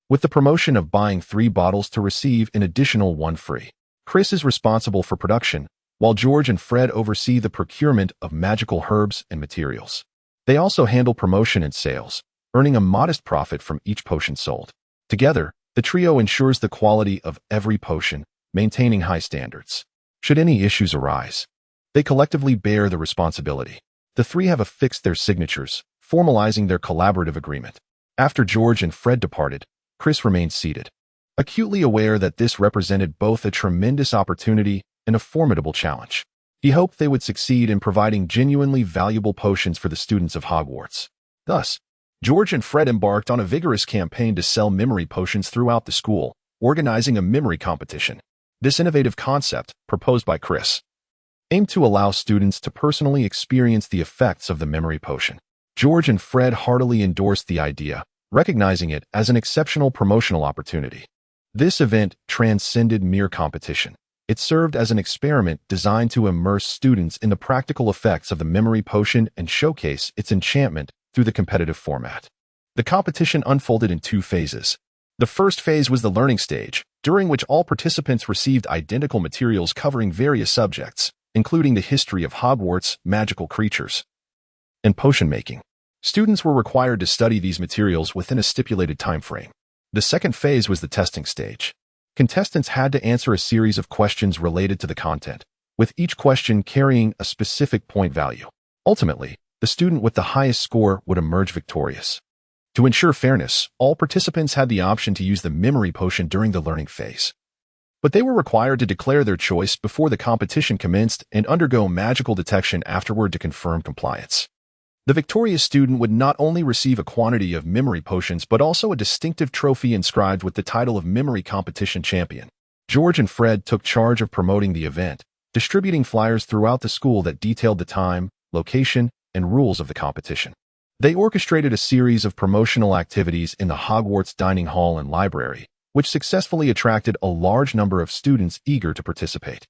with the promotion of buying 3 bottles to receive an additional 1 free. Chris is responsible for production, while George and Fred oversee the procurement of magical herbs and materials. They also handle promotion and sales, earning a modest profit from each potion sold. Together, the trio ensures the quality of every potion, maintaining high standards. Should any issues arise, they collectively bear the responsibility. The 3 have affixed their signatures, formalizing their collaborative agreement. After George and Fred departed, Chris remained seated, acutely aware that this represented both a tremendous opportunity and a formidable challenge. He hoped they would succeed in providing genuinely valuable potions for the students of Hogwarts. Thus, George and Fred embarked on a vigorous campaign to sell memory potions throughout the school, organizing a memory competition. This innovative concept, proposed by Chris, aimed to allow students to personally experience the effects of the memory potion. George and Fred heartily endorsed the idea, recognizing it as an exceptional promotional opportunity. This event transcended mere competition. It served as an experiment designed to immerse students in the practical effects of the memory potion and showcase its enchantment through the competitive format. The competition unfolded in 2 phases. The first phase was the learning stage, during which all participants received identical materials covering various subjects, including the history of Hogwarts, magical creatures, and potion making. Students were required to study these materials within a stipulated time frame. The second phase was the testing stage. Contestants had to answer a series of questions related to the content, with each question carrying a specific point value. Ultimately, the student with the highest score would emerge victorious. To ensure fairness, all participants had the option to use the memory potion during the learning phase, but they were required to declare their choice before the competition commenced and undergo magical detection afterward to confirm compliance. The victorious student would not only receive a quantity of memory potions but also a distinctive trophy inscribed with the title of Memory Competition Champion. George and Fred took charge of promoting the event, distributing flyers throughout the school that detailed the time, location, and rules of the competition. They orchestrated a series of promotional activities in the Hogwarts dining hall and library, which successfully attracted a large number of students eager to participate.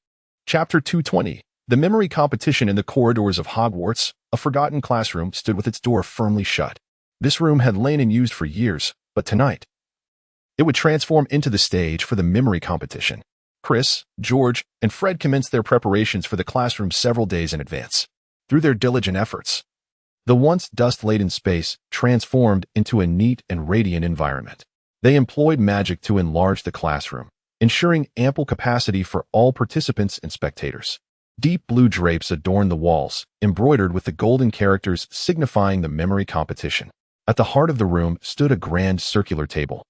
Chapter 220. The memory competition in the corridors of Hogwarts. A forgotten classroom stood with its door firmly shut. This room had lain unused for years, but tonight, it would transform into the stage for the memory competition. Chris, George, and Fred commenced their preparations for the classroom several days in advance. Through their diligent efforts, the once dust-laden space transformed into a neat and radiant environment. They employed magic to enlarge the classroom, ensuring ample capacity for all participants and spectators. Deep blue drapes adorned the walls, embroidered with the golden characters signifying the memory competition. At the heart of the room stood a grand circular table,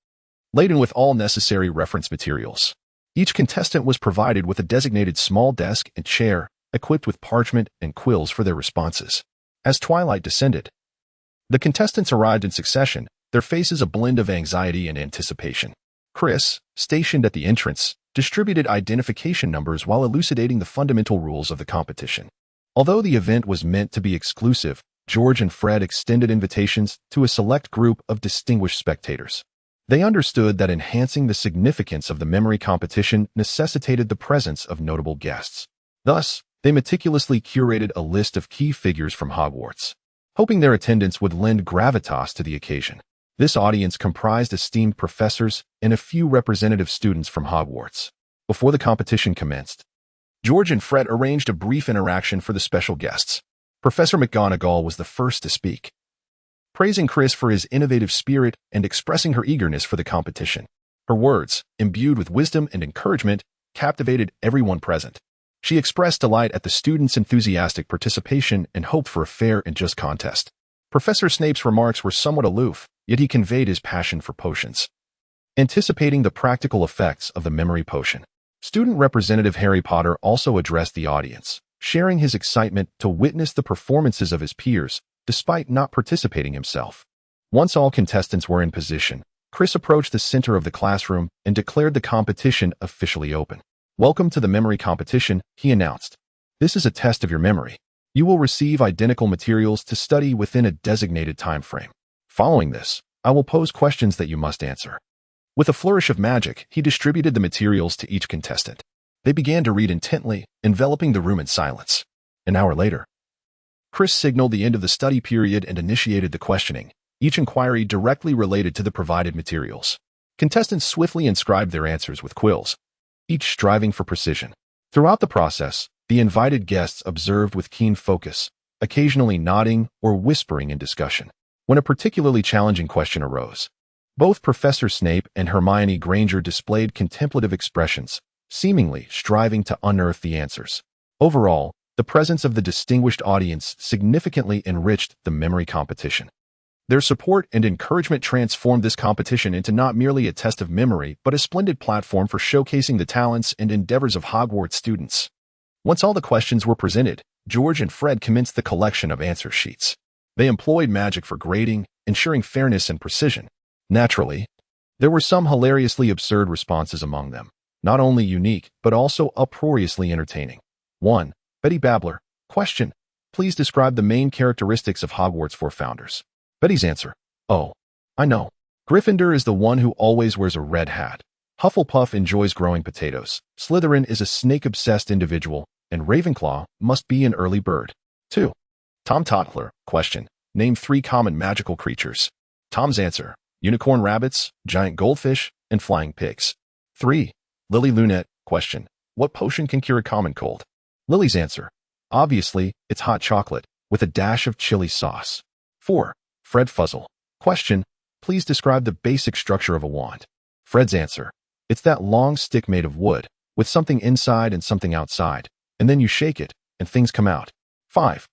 laden with all necessary reference materials. Each contestant was provided with a designated small desk and chair, equipped with parchment and quills for their responses. As twilight descended, the contestants arrived in succession, their faces a blend of anxiety and anticipation. Chris, stationed at the entrance, distributed identification numbers while elucidating the fundamental rules of the competition. Although the event was meant to be exclusive, George and Fred extended invitations to a select group of distinguished spectators. They understood that enhancing the significance of the memory competition necessitated the presence of notable guests. Thus, they meticulously curated a list of key figures from Hogwarts, hoping their attendance would lend gravitas to the occasion. This audience comprised esteemed professors and a few representative students from Hogwarts. Before the competition commenced, George and Fred arranged a brief interaction for the special guests. Professor McGonagall was the first to speak, praising Chris for his innovative spirit and expressing her eagerness for the competition. Her words, imbued with wisdom and encouragement, captivated everyone present. She expressed delight at the students' enthusiastic participation and hoped for a fair and just contest. Professor Snape's remarks were somewhat aloof, yet he conveyed his passion for potions. Anticipating the practical effects of the memory potion, student representative Harry Potter also addressed the audience, sharing his excitement to witness the performances of his peers, despite not participating himself. Once all contestants were in position, Chris approached the center of the classroom and declared the competition officially open. "Welcome to the memory competition," he announced. "This is a test of your memory. You will receive identical materials to study within a designated time frame. Following this, I will pose questions that you must answer." With a flourish of magic, he distributed the materials to each contestant. They began to read intently, enveloping the room in silence. An hour later, Chris signaled the end of the study period and initiated the questioning, each inquiry directly related to the provided materials. Contestants swiftly inscribed their answers with quills, each striving for precision. Throughout the process, the invited guests observed with keen focus, occasionally nodding or whispering in discussion. When a particularly challenging question arose, both Professor Snape and Hermione Granger displayed contemplative expressions, seemingly striving to unearth the answers. Overall, the presence of the distinguished audience significantly enriched the memory competition. Their support and encouragement transformed this competition into not merely a test of memory, but a splendid platform for showcasing the talents and endeavors of Hogwarts students. Once all the questions were presented, George and Fred commenced the collection of answer sheets. They employed magic for grading, ensuring fairness and precision. Naturally, there were some hilariously absurd responses among them, not only unique, but also uproariously entertaining. 1. Betty Babbler. Question: Please describe the main characteristics of Hogwarts' four founders. Betty's answer: Oh, I know. Gryffindor is the one who always wears a red hat. Hufflepuff enjoys growing potatoes. Slytherin is a snake-obsessed individual, and Ravenclaw must be an early bird. 2. Tom Toddler. Question: Name 3 common magical creatures. Tom's answer: unicorn rabbits, giant goldfish, and flying pigs. 3. Lily Lunette. Question: What potion can cure a common cold? Lily's answer: Obviously, it's hot chocolate, with a dash of chili sauce. 4. Fred Fuzzle. Question: Please describe the basic structure of a wand. Fred's answer: It's that long stick made of wood, with something inside and something outside, and then you shake it, and things come out. 5.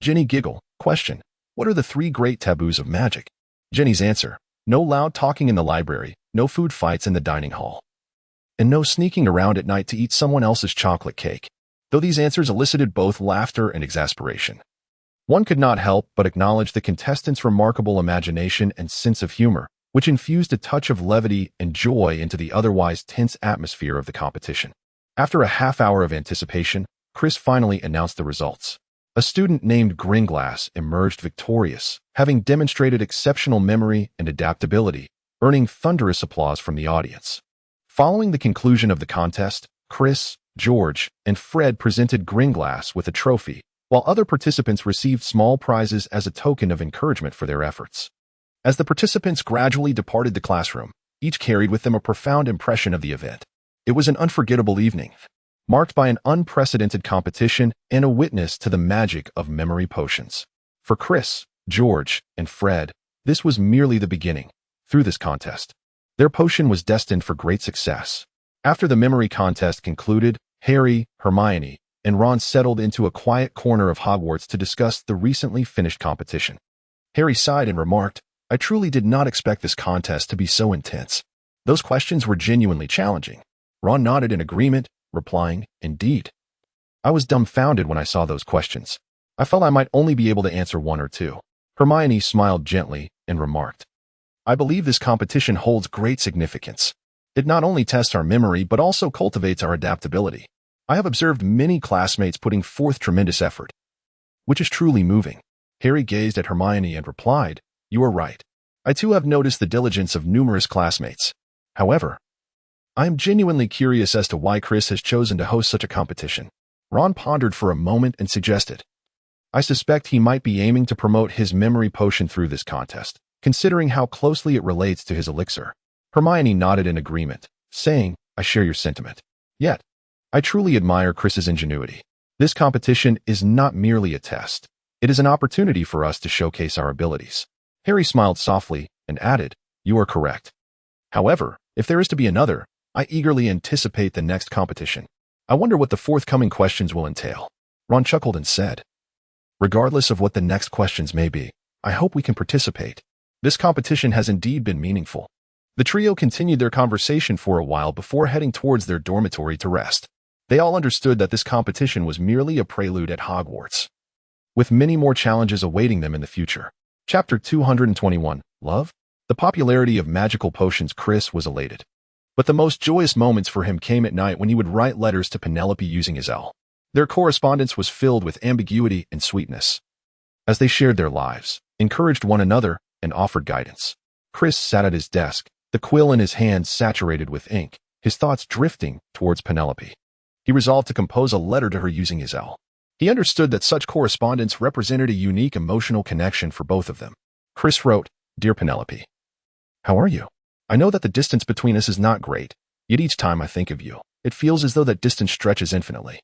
Jenny Giggle. Question: What are the 3 great taboos of magic? Jenny's answer: No loud talking in the library, no food fights in the dining hall, and no sneaking around at night to eat someone else's chocolate cake. Though these answers elicited both laughter and exasperation, one could not help but acknowledge the contestants' remarkable imagination and sense of humor, which infused a touch of levity and joy into the otherwise tense atmosphere of the competition. After a half-hour of anticipation, Chris finally announced the results. A student named Gringlass emerged victorious, having demonstrated exceptional memory and adaptability, earning thunderous applause from the audience. Following the conclusion of the contest, Chris, George, and Fred presented Gringlass with a trophy, while other participants received small prizes as a token of encouragement for their efforts. As the participants gradually departed the classroom, each carried with them a profound impression of the event. It was an unforgettable evening, marked by an unprecedented competition and a witness to the magic of memory potions. For Chris, George, and Fred, this was merely the beginning. Through this contest, their potion was destined for great success. After the memory contest concluded, Harry, Hermione, and Ron settled into a quiet corner of Hogwarts to discuss the recently finished competition. Harry sighed and remarked, "I truly did not expect this contest to be so intense. Those questions were genuinely challenging." Ron nodded in agreement, replying, "Indeed. I was dumbfounded when I saw those questions. I felt I might only be able to answer 1 or 2. Hermione smiled gently and remarked, "I believe this competition holds great significance. It not only tests our memory but also cultivates our adaptability. I have observed many classmates putting forth tremendous effort, which is truly moving." Harry gazed at Hermione and replied, "You are right. I too have noticed the diligence of numerous classmates. However, I am genuinely curious as to why Chris has chosen to host such a competition." Ron pondered for a moment and suggested, "I suspect he might be aiming to promote his memory potion through this contest, considering how closely it relates to his elixir." Hermione nodded in agreement, saying, "I share your sentiment. Yet, I truly admire Chris's ingenuity. This competition is not merely a test. It is an opportunity for us to showcase our abilities." Harry smiled softly and added, "You are correct. However, if there is to be another, I eagerly anticipate the next competition." I wonder what the forthcoming questions will entail. Ron chuckled and said, regardless of what the next questions may be, I hope we can participate. This competition has indeed been meaningful. The trio continued their conversation for a while before heading towards their dormitory to rest. They all understood that this competition was merely a prelude at Hogwarts, with many more challenges awaiting them in the future. Chapter 221, Love? The popularity of magical potions. Chris was elated. But the most joyous moments for him came at night when he would write letters to Penelope using his L. Their correspondence was filled with ambiguity and sweetness. As they shared their lives, encouraged one another, and offered guidance, Chris sat at his desk, the quill in his hand saturated with ink, his thoughts drifting towards Penelope. He resolved to compose a letter to her using his L. He understood that such correspondence represented a unique emotional connection for both of them. Chris wrote, Dear Penelope, how are you? I know that the distance between us is not great, yet each time I think of you, it feels as though that distance stretches infinitely.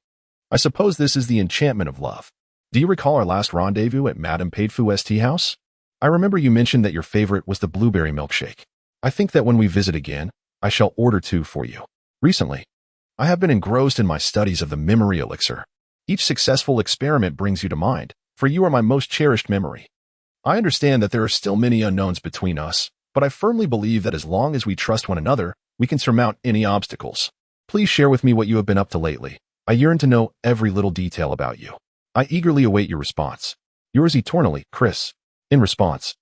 I suppose this is the enchantment of love. Do you recall our last rendezvous at Madame Paidfou's tea house? I remember you mentioned that your favorite was the blueberry milkshake. I think that when we visit again, I shall order two for you. Recently, I have been engrossed in my studies of the memory elixir. Each successful experiment brings you to mind, for you are my most cherished memory. I understand that there are still many unknowns between us, but I firmly believe that as long as we trust one another, we can surmount any obstacles. Please share with me what you have been up to lately. I yearn to know every little detail about you. I eagerly await your response. Yours eternally, Chris. In response,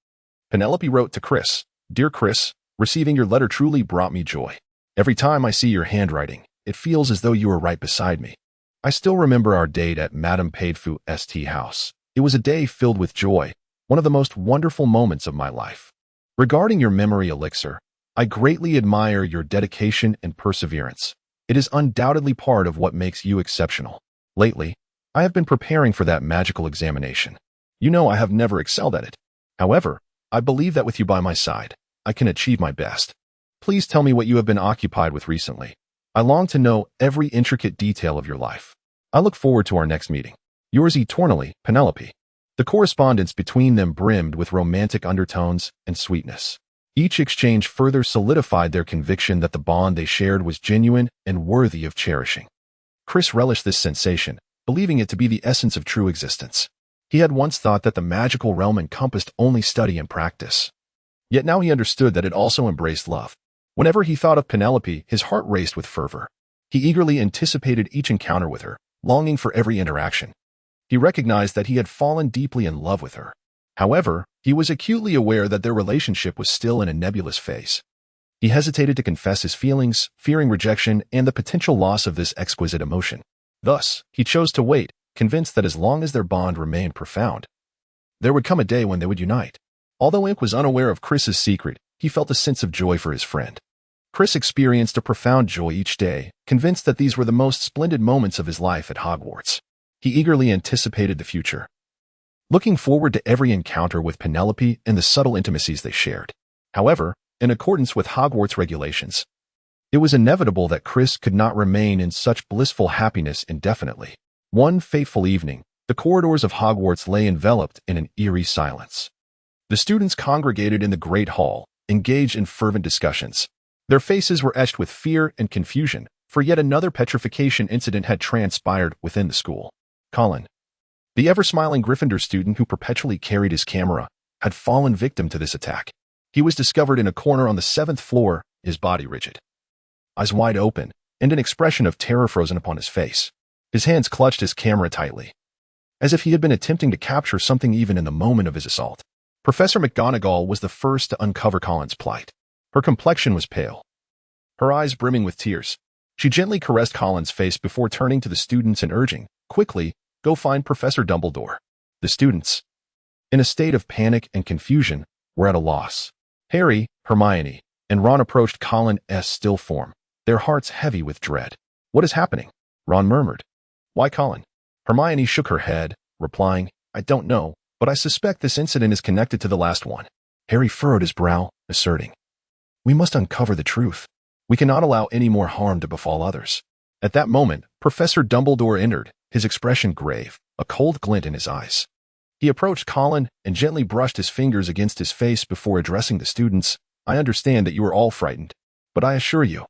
Penelope wrote to Chris, Dear Chris, receiving your letter truly brought me joy. Every time I see your handwriting, it feels as though you are right beside me. I still remember our date at Madame Paidfou's tea house. It was a day filled with joy, one of the most wonderful moments of my life. Regarding your memory elixir, I greatly admire your dedication and perseverance. It is undoubtedly part of what makes you exceptional. Lately, I have been preparing for that magical examination. You know I have never excelled at it. However, I believe that with you by my side, I can achieve my best. Please tell me what you have been occupied with recently. I long to know every intricate detail of your life. I look forward to our next meeting. Yours eternally, Penelope. The correspondence between them brimmed with romantic undertones and sweetness. Each exchange further solidified their conviction that the bond they shared was genuine and worthy of cherishing. Chris relished this sensation, believing it to be the essence of true existence. He had once thought that the magical realm encompassed only study and practice. Yet now he understood that it also embraced love. Whenever he thought of Penelope, his heart raced with fervor. He eagerly anticipated each encounter with her, longing for every interaction. He recognized that he had fallen deeply in love with her. However, he was acutely aware that their relationship was still in a nebulous phase. He hesitated to confess his feelings, fearing rejection and the potential loss of this exquisite emotion. Thus, he chose to wait, convinced that as long as their bond remained profound, there would come a day when they would unite. Although Ink was unaware of Chris's secret, he felt a sense of joy for his friend. Chris experienced a profound joy each day, convinced that these were the most splendid moments of his life at Hogwarts. He eagerly anticipated the future, looking forward to every encounter with Penelope and the subtle intimacies they shared. However, in accordance with Hogwarts regulations, it was inevitable that Chris could not remain in such blissful happiness indefinitely. One fateful evening, the corridors of Hogwarts lay enveloped in an eerie silence. The students congregated in the Great Hall, engaged in fervent discussions. Their faces were etched with fear and confusion, for yet another petrification incident had transpired within the school. Colin, the ever-smiling Gryffindor student who perpetually carried his camera, had fallen victim to this attack. He was discovered in a corner on the 7th floor, his body rigid, eyes wide open, and an expression of terror frozen upon his face. His hands clutched his camera tightly, as if he had been attempting to capture something even in the moment of his assault. Professor McGonagall was the first to uncover Colin's plight. Her complexion was pale, her eyes brimming with tears. She gently caressed Colin's face before turning to the students and urging, Quickly, go find Professor Dumbledore. The students, in a state of panic and confusion, were at a loss. Harry, Hermione, and Ron approached Colin's still form, their hearts heavy with dread. What is happening? Ron murmured. Why, Colin? Hermione shook her head, replying, I don't know, but I suspect this incident is connected to the last one. Harry furrowed his brow, asserting, We must uncover the truth. We cannot allow any more harm to befall others. At that moment, Professor Dumbledore entered, his expression grave, a cold glint in his eyes. He approached Colin and gently brushed his fingers against his face before addressing the students. I understand that you are all frightened, but I assure you,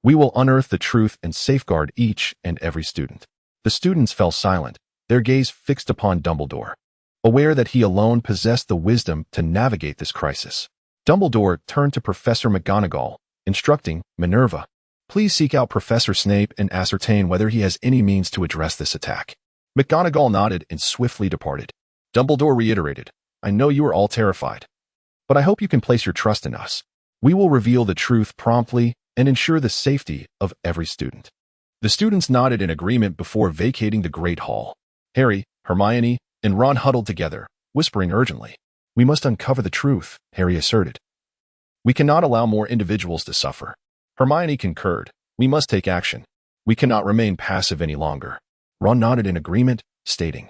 We will unearth the truth and safeguard each and every student." The students fell silent, their gaze fixed upon Dumbledore, aware that he alone possessed the wisdom to navigate this crisis. Dumbledore turned to Professor McGonagall, instructing Minerva, "Please seek out Professor Snape and ascertain whether he has any means to address this attack." McGonagall nodded and swiftly departed. Dumbledore reiterated, "I know you are all terrified, but I hope you can place your trust in us. We will reveal the truth promptly and ensure the safety of every student." The students nodded in agreement before vacating the Great Hall. Harry, Hermione, and Ron huddled together, whispering urgently. "We must uncover the truth," Harry asserted. "We cannot allow more individuals to suffer." Hermione concurred. "We must take action. We cannot remain passive any longer." Ron nodded in agreement, stating,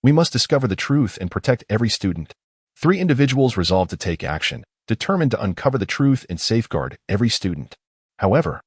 "We must discover the truth and protect every student." 3 individuals resolved to take action, determined to uncover the truth and safeguard every student. However,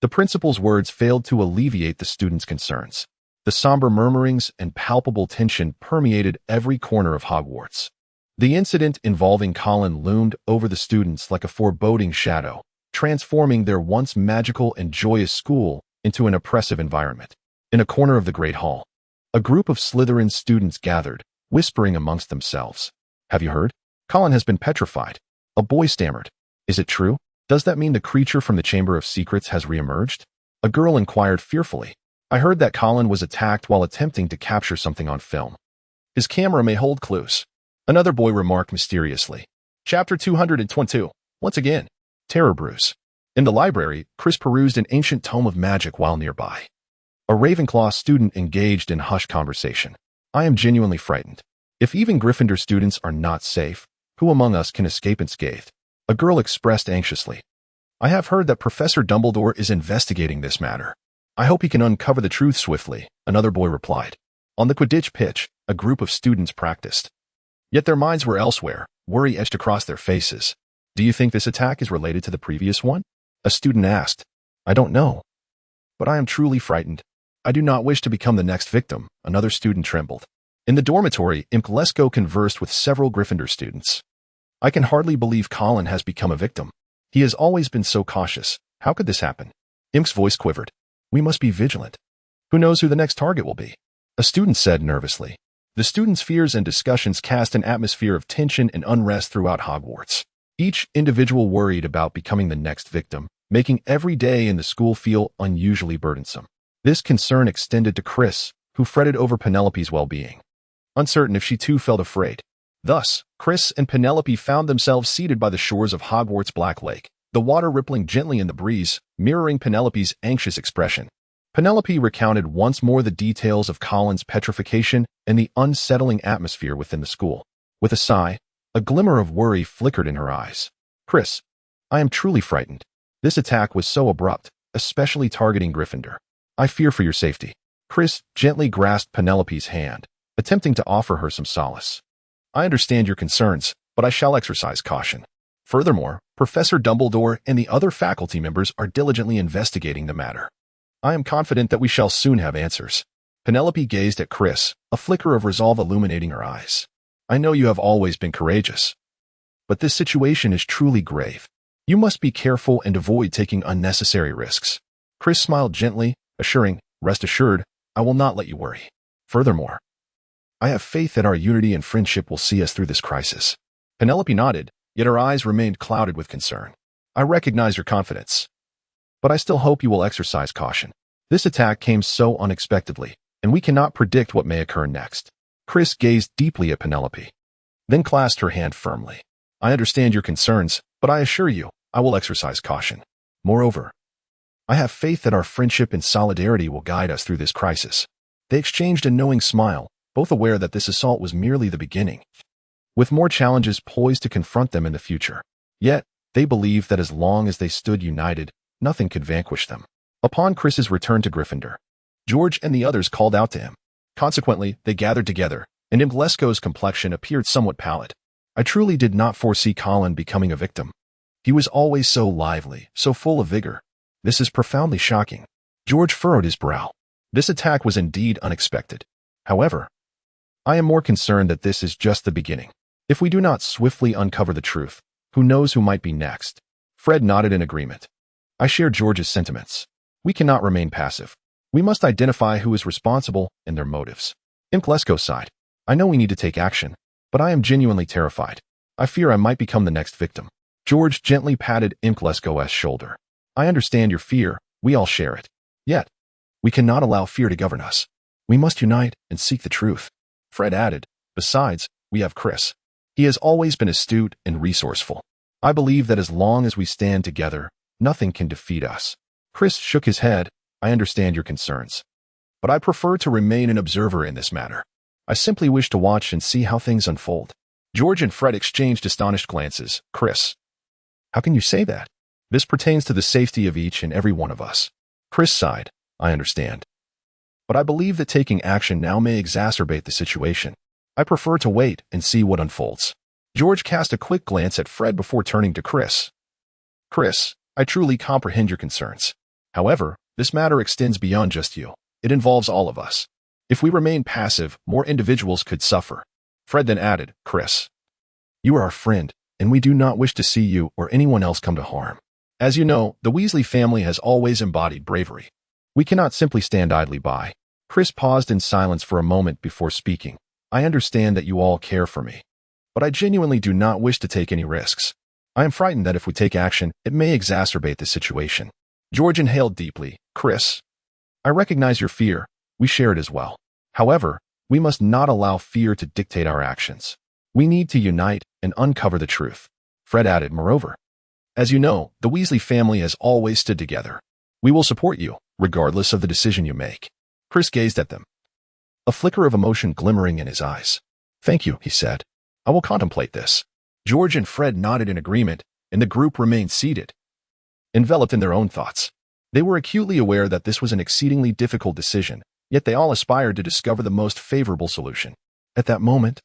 the principal's words failed to alleviate the students' concerns. The somber murmurings and palpable tension permeated every corner of Hogwarts. The incident involving Colin loomed over the students like a foreboding shadow, transforming their once magical and joyous school into an oppressive environment. In a corner of the Great Hall, a group of Slytherin students gathered, whispering amongst themselves. "Have you heard? Colin has been petrified." A boy stammered. "Is it true? Does that mean the creature from the Chamber of Secrets has reemerged?" A girl inquired fearfully. "I heard that Colin was attacked while attempting to capture something on film. His camera may hold clues." Another boy remarked mysteriously. Chapter 222. Once again, Terror Brews. In the library, Chris perused an ancient tome of magic while nearby. A Ravenclaw student engaged in hushed conversation. "I am genuinely frightened. If even Gryffindor students are not safe, who among us can escape unscathed?" A girl expressed anxiously. "I have heard that Professor Dumbledore is investigating this matter. I hope he can uncover the truth swiftly," another boy replied. On the Quidditch pitch, a group of students practiced. Yet their minds were elsewhere, worry etched across their faces. "Do you think this attack is related to the previous one?" a student asked. "I don't know. But I am truly frightened. I do not wish to become the next victim," another student trembled. In the dormitory, Imp Lesko conversed with several Gryffindor students. "I can hardly believe Colin has become a victim. He has always been so cautious. How could this happen?" Imp's voice quivered. "We must be vigilant. Who knows who the next target will be?" a student said nervously. The students' fears and discussions cast an atmosphere of tension and unrest throughout Hogwarts. Each individual worried about becoming the next victim, making every day in the school feel unusually burdensome. This concern extended to Chris, who fretted over Penelope's well-being, uncertain if she too felt afraid. Thus, Chris and Penelope found themselves seated by the shores of Hogwarts' Black Lake, the water rippling gently in the breeze, mirroring Penelope's anxious expression. Penelope recounted once more the details of Colin's petrification and the unsettling atmosphere within the school. With a sigh, a glimmer of worry flickered in her eyes. "Chris, I am truly frightened. This attack was so abrupt, especially targeting Gryffindor. I fear for your safety." Chris gently grasped Penelope's hand, attempting to offer her some solace. "I understand your concerns, but I shall exercise caution. Furthermore, Professor Dumbledore and the other faculty members are diligently investigating the matter. I am confident that we shall soon have answers." Penelope gazed at Chris, a flicker of resolve illuminating her eyes. "I know you have always been courageous, but this situation is truly grave. You must be careful and avoid taking unnecessary risks." Chris smiled gently, assuring, "Rest assured, I will not let you worry. Furthermore, I have faith that our unity and friendship will see us through this crisis." Penelope nodded, yet her eyes remained clouded with concern. "I recognize your confidence, but I still hope you will exercise caution. This attack came so unexpectedly, and we cannot predict what may occur next." Chris gazed deeply at Penelope, then clasped her hand firmly. "I understand your concerns, but I assure you, I will exercise caution. Moreover, I have faith that our friendship and solidarity will guide us through this crisis." They exchanged a knowing smile, both aware that this assault was merely the beginning, with more challenges poised to confront them in the future. Yet, they believed that as long as they stood united, nothing could vanquish them. Upon Chris's return to Gryffindor, George and the others called out to him. Consequently, they gathered together, and Imp Lesko's complexion appeared somewhat pallid. "I truly did not foresee Colin becoming a victim. He was always so lively, so full of vigor. This is profoundly shocking." George furrowed his brow. This attack was indeed unexpected. However, I am more concerned that this is just the beginning. If we do not swiftly uncover the truth, who knows who might be next? Fred nodded in agreement. I share George's sentiments. We cannot remain passive. We must identify who is responsible and their motives. Lesko sighed. I know we need to take action, but I am genuinely terrified. I fear I might become the next victim. George gently patted Lesko's shoulder. I understand your fear. We all share it. Yet, we cannot allow fear to govern us. We must unite and seek the truth. Fred added, besides, we have Chris. He has always been astute and resourceful. I believe that as long as we stand together, nothing can defeat us. Chris shook his head. I understand your concerns, but I prefer to remain an observer in this matter. I simply wish to watch and see how things unfold. George and Fred exchanged astonished glances. Chris, how can you say that? This pertains to the safety of each and every one of us. Chris sighed. I understand. But I believe that taking action now may exacerbate the situation. I prefer to wait and see what unfolds. George cast a quick glance at Fred before turning to Chris. Chris, I truly comprehend your concerns. However, this matter extends beyond just you. It involves all of us. If we remain passive, more individuals could suffer. Fred then added, Chris, you are our friend, and we do not wish to see you or anyone else come to harm. As you know, the Weasley family has always embodied bravery. We cannot simply stand idly by. Chris paused in silence for a moment before speaking. I understand that you all care for me, but I genuinely do not wish to take any risks. I am frightened that if we take action, it may exacerbate the situation. George inhaled deeply. Chris, I recognize your fear. We share it as well. However, we must not allow fear to dictate our actions. We need to unite and uncover the truth. Fred added, moreover, as you know, the Weasley family has always stood together. We will support you, regardless of the decision you make. Chris gazed at them, a flicker of emotion glimmering in his eyes. Thank you, he said. I will contemplate this. George and Fred nodded in agreement, and the group remained seated, enveloped in their own thoughts. They were acutely aware that this was an exceedingly difficult decision, yet they all aspired to discover the most favorable solution. At that moment,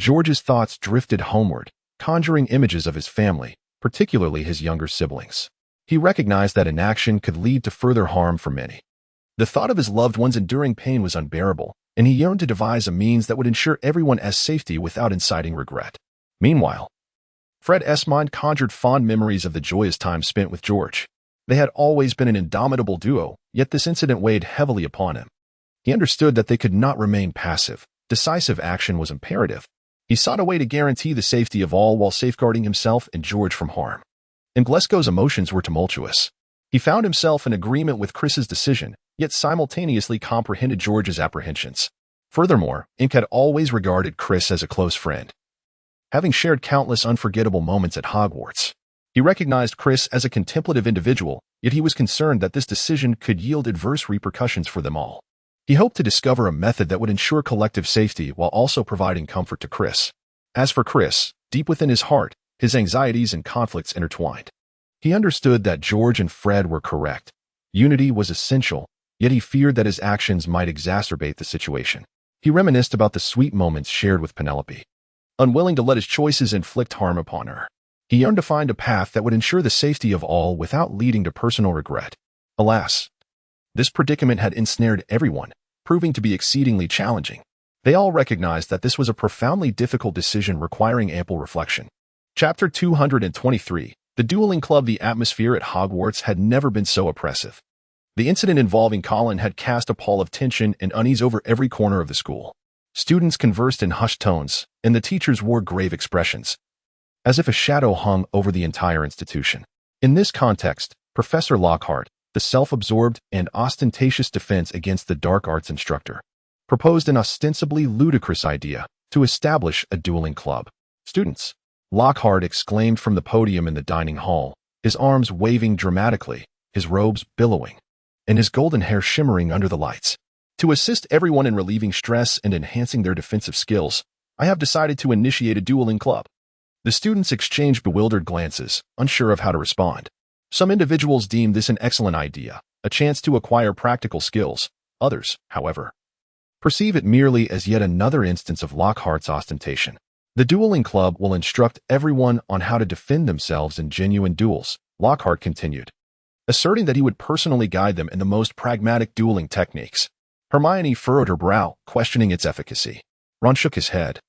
George's thoughts drifted homeward, conjuring images of his family, particularly his younger siblings. He recognized that inaction could lead to further harm for many. The thought of his loved ones enduring pain was unbearable, and he yearned to devise a means that would ensure everyone's safety without inciting regret. Meanwhile, Fred's mind conjured fond memories of the joyous time spent with George. They had always been an indomitable duo, yet this incident weighed heavily upon him. He understood that they could not remain passive. Decisive action was imperative. He sought a way to guarantee the safety of all while safeguarding himself and George from harm. Lesko's emotions were tumultuous. He found himself in agreement with Chris's decision, yet simultaneously comprehended George's apprehensions. Furthermore, Ink had always regarded Chris as a close friend, having shared countless unforgettable moments at Hogwarts. He recognized Chris as a contemplative individual, yet he was concerned that this decision could yield adverse repercussions for them all. He hoped to discover a method that would ensure collective safety while also providing comfort to Chris. As for Chris, deep within his heart, his anxieties and conflicts intertwined. He understood that George and Fred were correct. Unity was essential, yet he feared that his actions might exacerbate the situation. He reminisced about the sweet moments shared with Penelope, unwilling to let his choices inflict harm upon her. He yearned to find a path that would ensure the safety of all without leading to personal regret. Alas, this predicament had ensnared everyone, proving to be exceedingly challenging. They all recognized that this was a profoundly difficult decision requiring ample reflection. Chapter 223. The Dueling Club. The atmosphere at Hogwarts had never been so oppressive. The incident involving Colin had cast a pall of tension and unease over every corner of the school. Students conversed in hushed tones, and the teachers wore grave expressions, as if a shadow hung over the entire institution. In this context, Professor Lockhart, the self-absorbed and ostentatious defense against the dark arts instructor, proposed an ostensibly ludicrous idea to establish a dueling club. Students, Lockhart exclaimed from the podium in the dining hall, his arms waving dramatically, his robes billowing, and his golden hair shimmering under the lights. To assist everyone in relieving stress and enhancing their defensive skills, I have decided to initiate a dueling club. The students exchanged bewildered glances, unsure of how to respond. Some individuals deemed this an excellent idea, a chance to acquire practical skills. Others, however, perceive it merely as yet another instance of Lockhart's ostentation. The dueling club will instruct everyone on how to defend themselves in genuine duels, Lockhart continued, asserting that he would personally guide them in the most pragmatic dueling techniques. Hermione furrowed her brow, questioning its efficacy. Ron shook his head,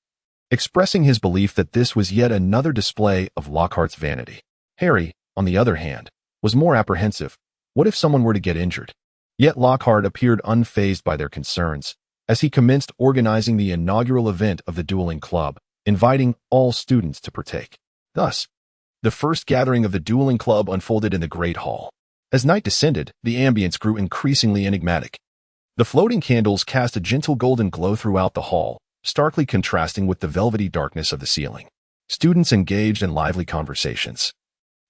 expressing his belief that this was yet another display of Lockhart's vanity. Harry, on the other hand, was more apprehensive. What if someone were to get injured? Yet Lockhart appeared unfazed by their concerns, as he commenced organizing the inaugural event of the dueling club, inviting all students to partake. Thus, the first gathering of the dueling club unfolded in the Great Hall. As night descended, the ambience grew increasingly enigmatic. The floating candles cast a gentle golden glow throughout the hall, starkly contrasting with the velvety darkness of the ceiling. Students engaged in lively conversations,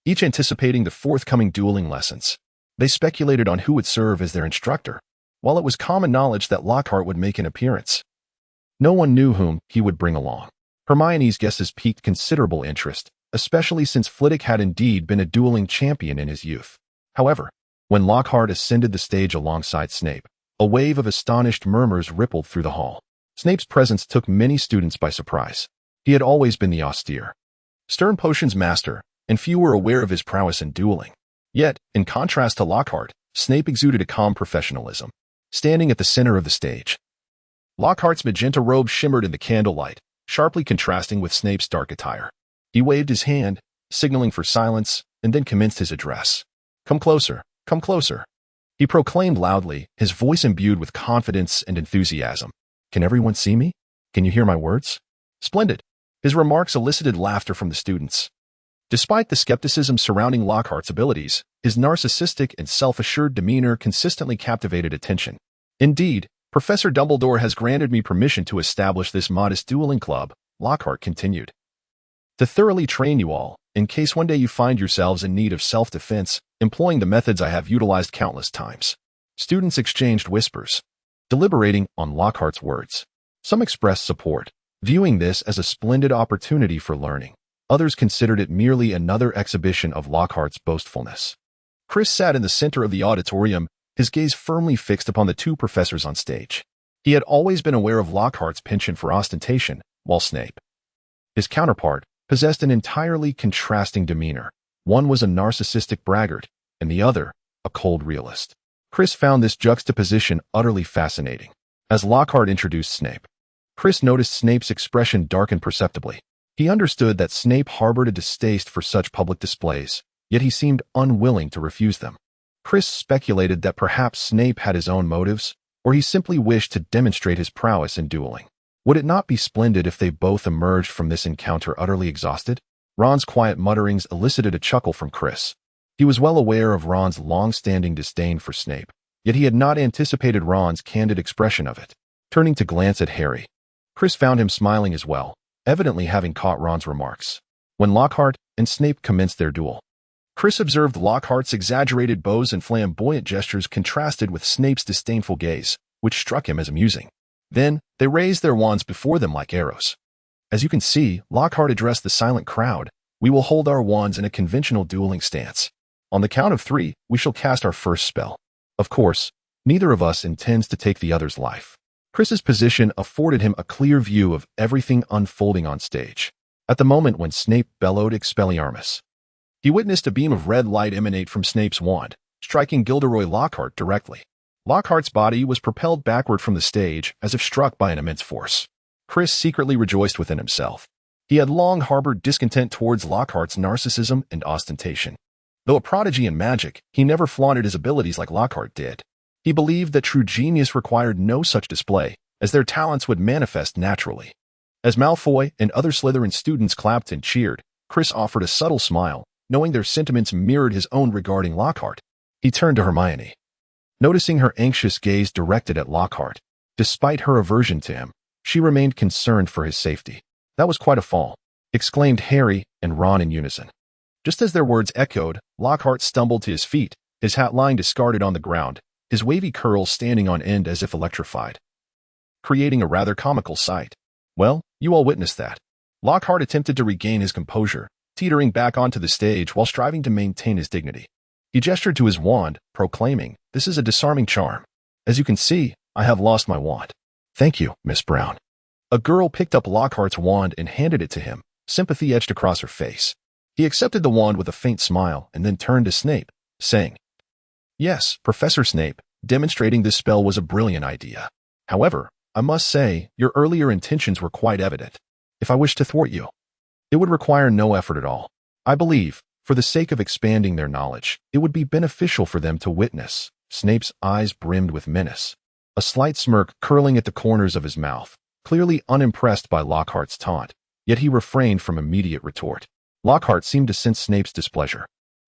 each anticipating the forthcoming dueling lessons. They speculated on who would serve as their instructor, while it was common knowledge that Lockhart would make an appearance. No one knew whom he would bring along. Hermione's guesses piqued considerable interest, especially since Flitwick had indeed been a dueling champion in his youth. However, when Lockhart ascended the stage alongside Snape, a wave of astonished murmurs rippled through the hall. Snape's presence took many students by surprise. He had always been the austere, stern potions master, and few were aware of his prowess in dueling. Yet, in contrast to Lockhart, Snape exuded a calm professionalism, standing at the center of the stage. Lockhart's magenta robe shimmered in the candlelight, sharply contrasting with Snape's dark attire. He waved his hand, signaling for silence, and then commenced his address. "Come closer, come closer," he proclaimed loudly, his voice imbued with confidence and enthusiasm. "Can everyone see me? Can you hear my words?" "Splendid." His remarks elicited laughter from the students. Despite the skepticism surrounding Lockhart's abilities, his narcissistic and self-assured demeanor consistently captivated attention. "Indeed, Professor Dumbledore has granted me permission to establish this modest dueling club," Lockhart continued, "to thoroughly train you all, in case one day you find yourselves in need of self-defense, employing the methods I have utilized countless times." Students exchanged whispers, deliberating on Lockhart's words. Some expressed support, viewing this as a splendid opportunity for learning. Others considered it merely another exhibition of Lockhart's boastfulness. Chris sat in the center of the auditorium, his gaze firmly fixed upon the two professors on stage. He had always been aware of Lockhart's penchant for ostentation, while Snape, his counterpart, possessed an entirely contrasting demeanor. One was a narcissistic braggart, and the other, a cold realist. Chris found this juxtaposition utterly fascinating. As Lockhart introduced Snape, Chris noticed Snape's expression darken perceptibly. He understood that Snape harbored a distaste for such public displays, yet he seemed unwilling to refuse them. Chris speculated that perhaps Snape had his own motives, or he simply wished to demonstrate his prowess in dueling. Would it not be splendid if they both emerged from this encounter utterly exhausted? Ron's quiet mutterings elicited a chuckle from Chris. He was well aware of Ron's long-standing disdain for Snape, yet he had not anticipated Ron's candid expression of it. Turning to glance at Harry, Chris found him smiling as well, evidently having caught Ron's remarks. When Lockhart and Snape commenced their duel, Chris observed Lockhart's exaggerated bows and flamboyant gestures contrasted with Snape's disdainful gaze, which struck him as amusing. Then, they raised their wands before them like arrows. "As you can see," Lockhart addressed the silent crowd, "we will hold our wands in a conventional dueling stance. On the count of 3, we shall cast our first spell. Of course, neither of us intends to take the other's life." Chris's position afforded him a clear view of everything unfolding on stage. At the moment when Snape bellowed Expelliarmus, he witnessed a beam of red light emanate from Snape's wand, striking Gilderoy Lockhart directly. Lockhart's body was propelled backward from the stage as if struck by an immense force. Chris secretly rejoiced within himself. He had long harbored discontent towards Lockhart's narcissism and ostentation. Though a prodigy in magic, he never flaunted his abilities like Lockhart did. He believed that true genius required no such display, as their talents would manifest naturally. As Malfoy and other Slytherin students clapped and cheered, Chris offered a subtle smile, knowing their sentiments mirrored his own regarding Lockhart. He turned to Hermione. Noticing her anxious gaze directed at Lockhart, despite her aversion to him, she remained concerned for his safety. "That was quite a fall," exclaimed Harry and Ron in unison. Just as their words echoed, Lockhart stumbled to his feet, his hat lying discarded on the ground, his wavy curls standing on end as if electrified, creating a rather comical sight. "Well, you all witnessed that." Lockhart attempted to regain his composure, teetering back onto the stage while striving to maintain his dignity. He gestured to his wand, proclaiming, "This is a disarming charm. As you can see, I have lost my wand." "Thank you, Miss Brown." A girl picked up Lockhart's wand and handed it to him, sympathy etched across her face. He accepted the wand with a faint smile and then turned to Snape, saying, "Yes, Professor Snape, demonstrating this spell was a brilliant idea. However, I must say, your earlier intentions were quite evident. If I wished to thwart you, it would require no effort at all. I believe, For the sake of expanding their knowledge, it would be beneficial for them to witness. Snape's eyes brimmed with menace, a slight smirk curling at the corners of his mouth, clearly unimpressed by Lockhart's taunt, yet he refrained from immediate retort. Lockhart seemed to sense Snape's displeasure.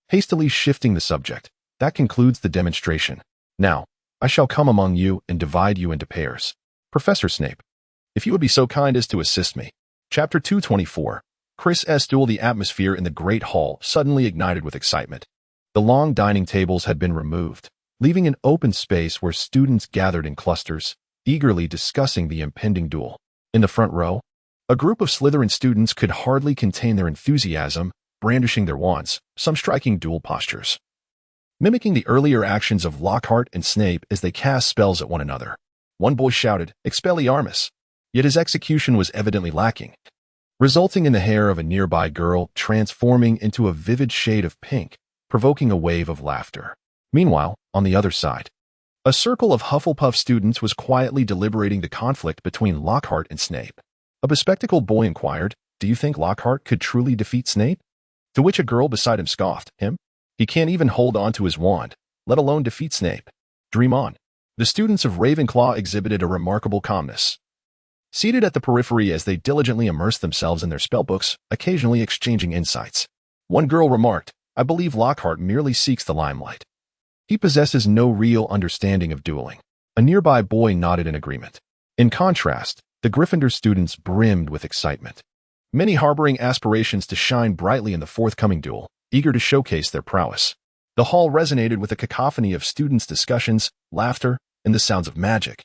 Hastily shifting the subject, "That concludes the demonstration. Now, I shall come among you and divide you into pairs. Professor Snape, if you would be so kind as to assist me." Chapter 224. Chris's duel. The atmosphere in the Great Hall suddenly ignited with excitement. The long dining tables had been removed, leaving an open space where students gathered in clusters, eagerly discussing the impending duel. In the front row, a group of Slytherin students could hardly contain their enthusiasm, brandishing their wands, some striking duel postures, mimicking the earlier actions of Lockhart and Snape as they cast spells at one another. One boy shouted, "Expelliarmus!" Yet his execution was evidently lacking, resulting in the hair of a nearby girl transforming into a vivid shade of pink, provoking a wave of laughter. Meanwhile, on the other side, a circle of Hufflepuff students was quietly deliberating the conflict between Lockhart and Snape. A bespectacled boy inquired, "Do you think Lockhart could truly defeat Snape?" To which a girl beside him scoffed, "Him? He can't even hold on to his wand, let alone defeat Snape. Dream on." The students of Ravenclaw exhibited a remarkable calmness, seated at the periphery as they diligently immersed themselves in their spellbooks, occasionally exchanging insights. One girl remarked, "I believe Lockhart merely seeks the limelight. He possesses no real understanding of dueling." A nearby boy nodded in agreement. In contrast, the Gryffindor students brimmed with excitement, many harboring aspirations to shine brightly in the forthcoming duel, eager to showcase their prowess. The hall resonated with a cacophony of students' discussions, laughter, and the sounds of magic,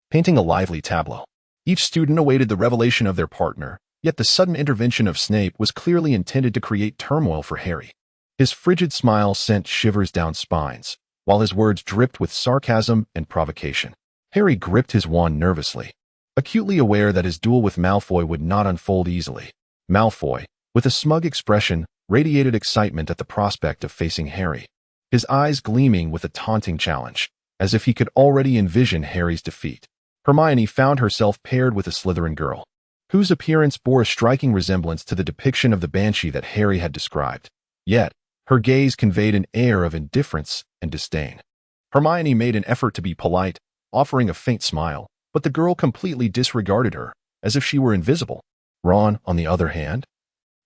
painting a lively tableau. Each student awaited the revelation of their partner, yet the sudden intervention of Snape was clearly intended to create turmoil for Harry. His frigid smile sent shivers down spines, while his words dripped with sarcasm and provocation. Harry gripped his wand nervously, acutely aware that his duel with Malfoy would not unfold easily. Malfoy, with a smug expression, radiated excitement at the prospect of facing Harry, his eyes gleaming with a taunting challenge, as if he could already envision Harry's defeat. Hermione found herself paired with a Slytherin girl, whose appearance bore a striking resemblance to the depiction of the Banshee that Harry had described. Yet, her gaze conveyed an air of indifference and disdain. Hermione made an effort to be polite, offering a faint smile, but the girl completely disregarded her, as if she were invisible. Ron, on the other hand,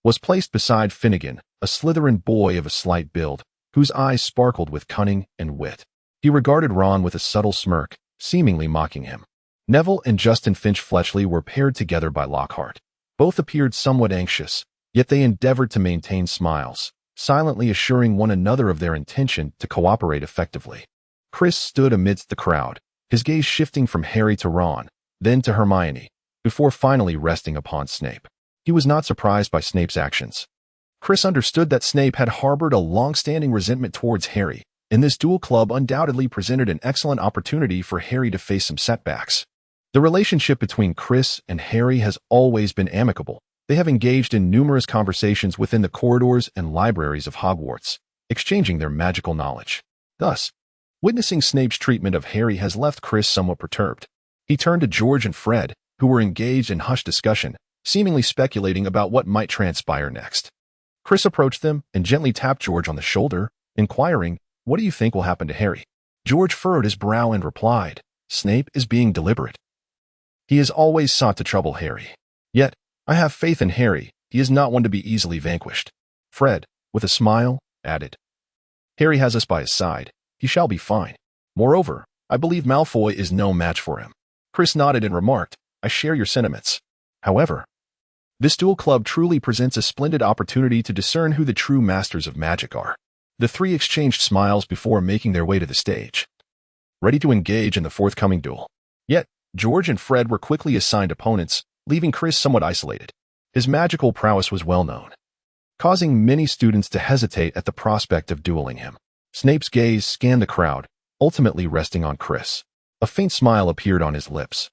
was placed beside Finnegan, a Slytherin boy of a slight build, whose eyes sparkled with cunning and wit. He regarded Ron with a subtle smirk, seemingly mocking him. Neville and Justin Finch-Fletchley were paired together by Lockhart. Both appeared somewhat anxious, yet they endeavored to maintain smiles, silently assuring one another of their intention to cooperate effectively. Chris stood amidst the crowd, his gaze shifting from Harry to Ron, then to Hermione, before finally resting upon Snape. He was not surprised by Snape's actions. Chris understood that Snape had harbored a long-standing resentment towards Harry, and this duel club undoubtedly presented an excellent opportunity for Harry to face some setbacks. The relationship between Chris and Harry has always been amicable. They have engaged in numerous conversations within the corridors and libraries of Hogwarts, exchanging their magical knowledge. Thus, witnessing Snape's treatment of Harry has left Chris somewhat perturbed. He turned to George and Fred, who were engaged in hushed discussion, seemingly speculating about what might transpire next. Chris approached them and gently tapped George on the shoulder, inquiring, "What do you think will happen to Harry?" George furrowed his brow and replied, "Snape is being deliberate. He has always sought to trouble Harry. Yet, I have faith in Harry. He is not one to be easily vanquished." Fred, with a smile, added, "Harry has us by his side. He shall be fine. Moreover, I believe Malfoy is no match for him." Chris nodded and remarked, "I share your sentiments. However, this duel club truly presents a splendid opportunity to discern who the true masters of magic are." The three exchanged smiles before making their way to the stage, ready to engage in the forthcoming duel. Yet, George and Fred were quickly assigned opponents, leaving Chris somewhat isolated. His magical prowess was well known, causing many students to hesitate at the prospect of dueling him. Snape's gaze scanned the crowd, ultimately resting on Chris. A faint smile appeared on his lips,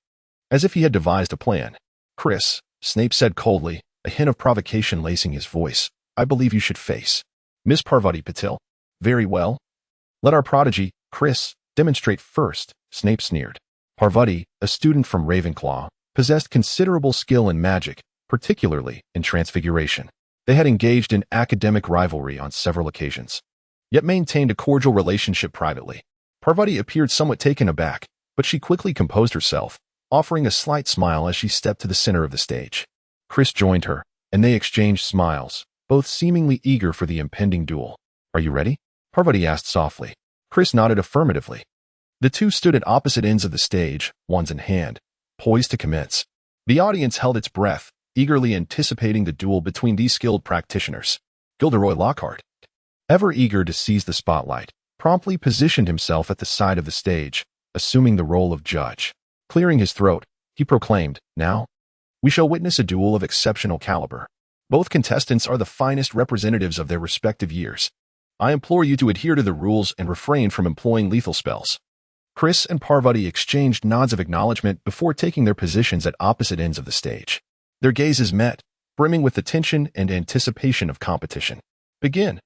as if he had devised a plan. "Chris," Snape said coldly, a hint of provocation lacing his voice, "I believe you should face Miss Parvati Patil." "Very well. Let our prodigy, Chris, demonstrate first," Snape sneered. Parvati, a student from Ravenclaw, possessed considerable skill in magic, particularly in transfiguration. They had engaged in academic rivalry on several occasions, yet maintained a cordial relationship privately. Parvati appeared somewhat taken aback, but she quickly composed herself, offering a slight smile as she stepped to the center of the stage. Chris joined her, and they exchanged smiles, both seemingly eager for the impending duel. "Are you ready?" Parvati asked softly. Chris nodded affirmatively. The two stood at opposite ends of the stage, wands in hand, poised to commence. The audience held its breath, eagerly anticipating the duel between these skilled practitioners. Gilderoy Lockhart, ever eager to seize the spotlight, promptly positioned himself at the side of the stage, assuming the role of judge. Clearing his throat, he proclaimed, "Now, we shall witness a duel of exceptional caliber. Both contestants are the finest representatives of their respective years. I implore you to adhere to the rules and refrain from employing lethal spells." Chris and Parvati exchanged nods of acknowledgement before taking their positions at opposite ends of the stage. Their gazes met, brimming with the tension and anticipation of competition. "Begin,"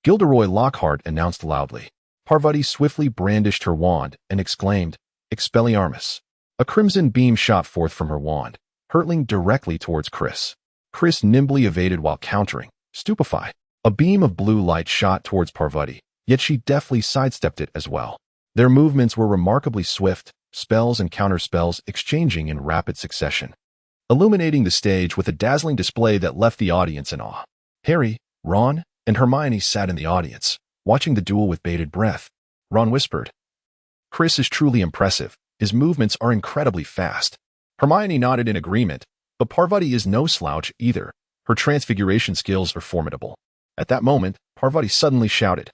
Gilderoy Lockhart announced loudly. Parvati swiftly brandished her wand and exclaimed, "Expelliarmus." A crimson beam shot forth from her wand, hurtling directly towards Chris. Chris nimbly evaded while countering, stupefied. A beam of blue light shot towards Parvati, yet she deftly sidestepped it as well. Their movements were remarkably swift, spells and counterspells exchanging in rapid succession, illuminating the stage with a dazzling display that left the audience in awe. Harry, Ron, and Hermione sat in the audience, watching the duel with bated breath. Ron whispered, "Chris is truly impressive. His movements are incredibly fast." Hermione nodded in agreement, but Parvati is no slouch either. Her transfiguration skills are formidable. At that moment, Parvati suddenly shouted,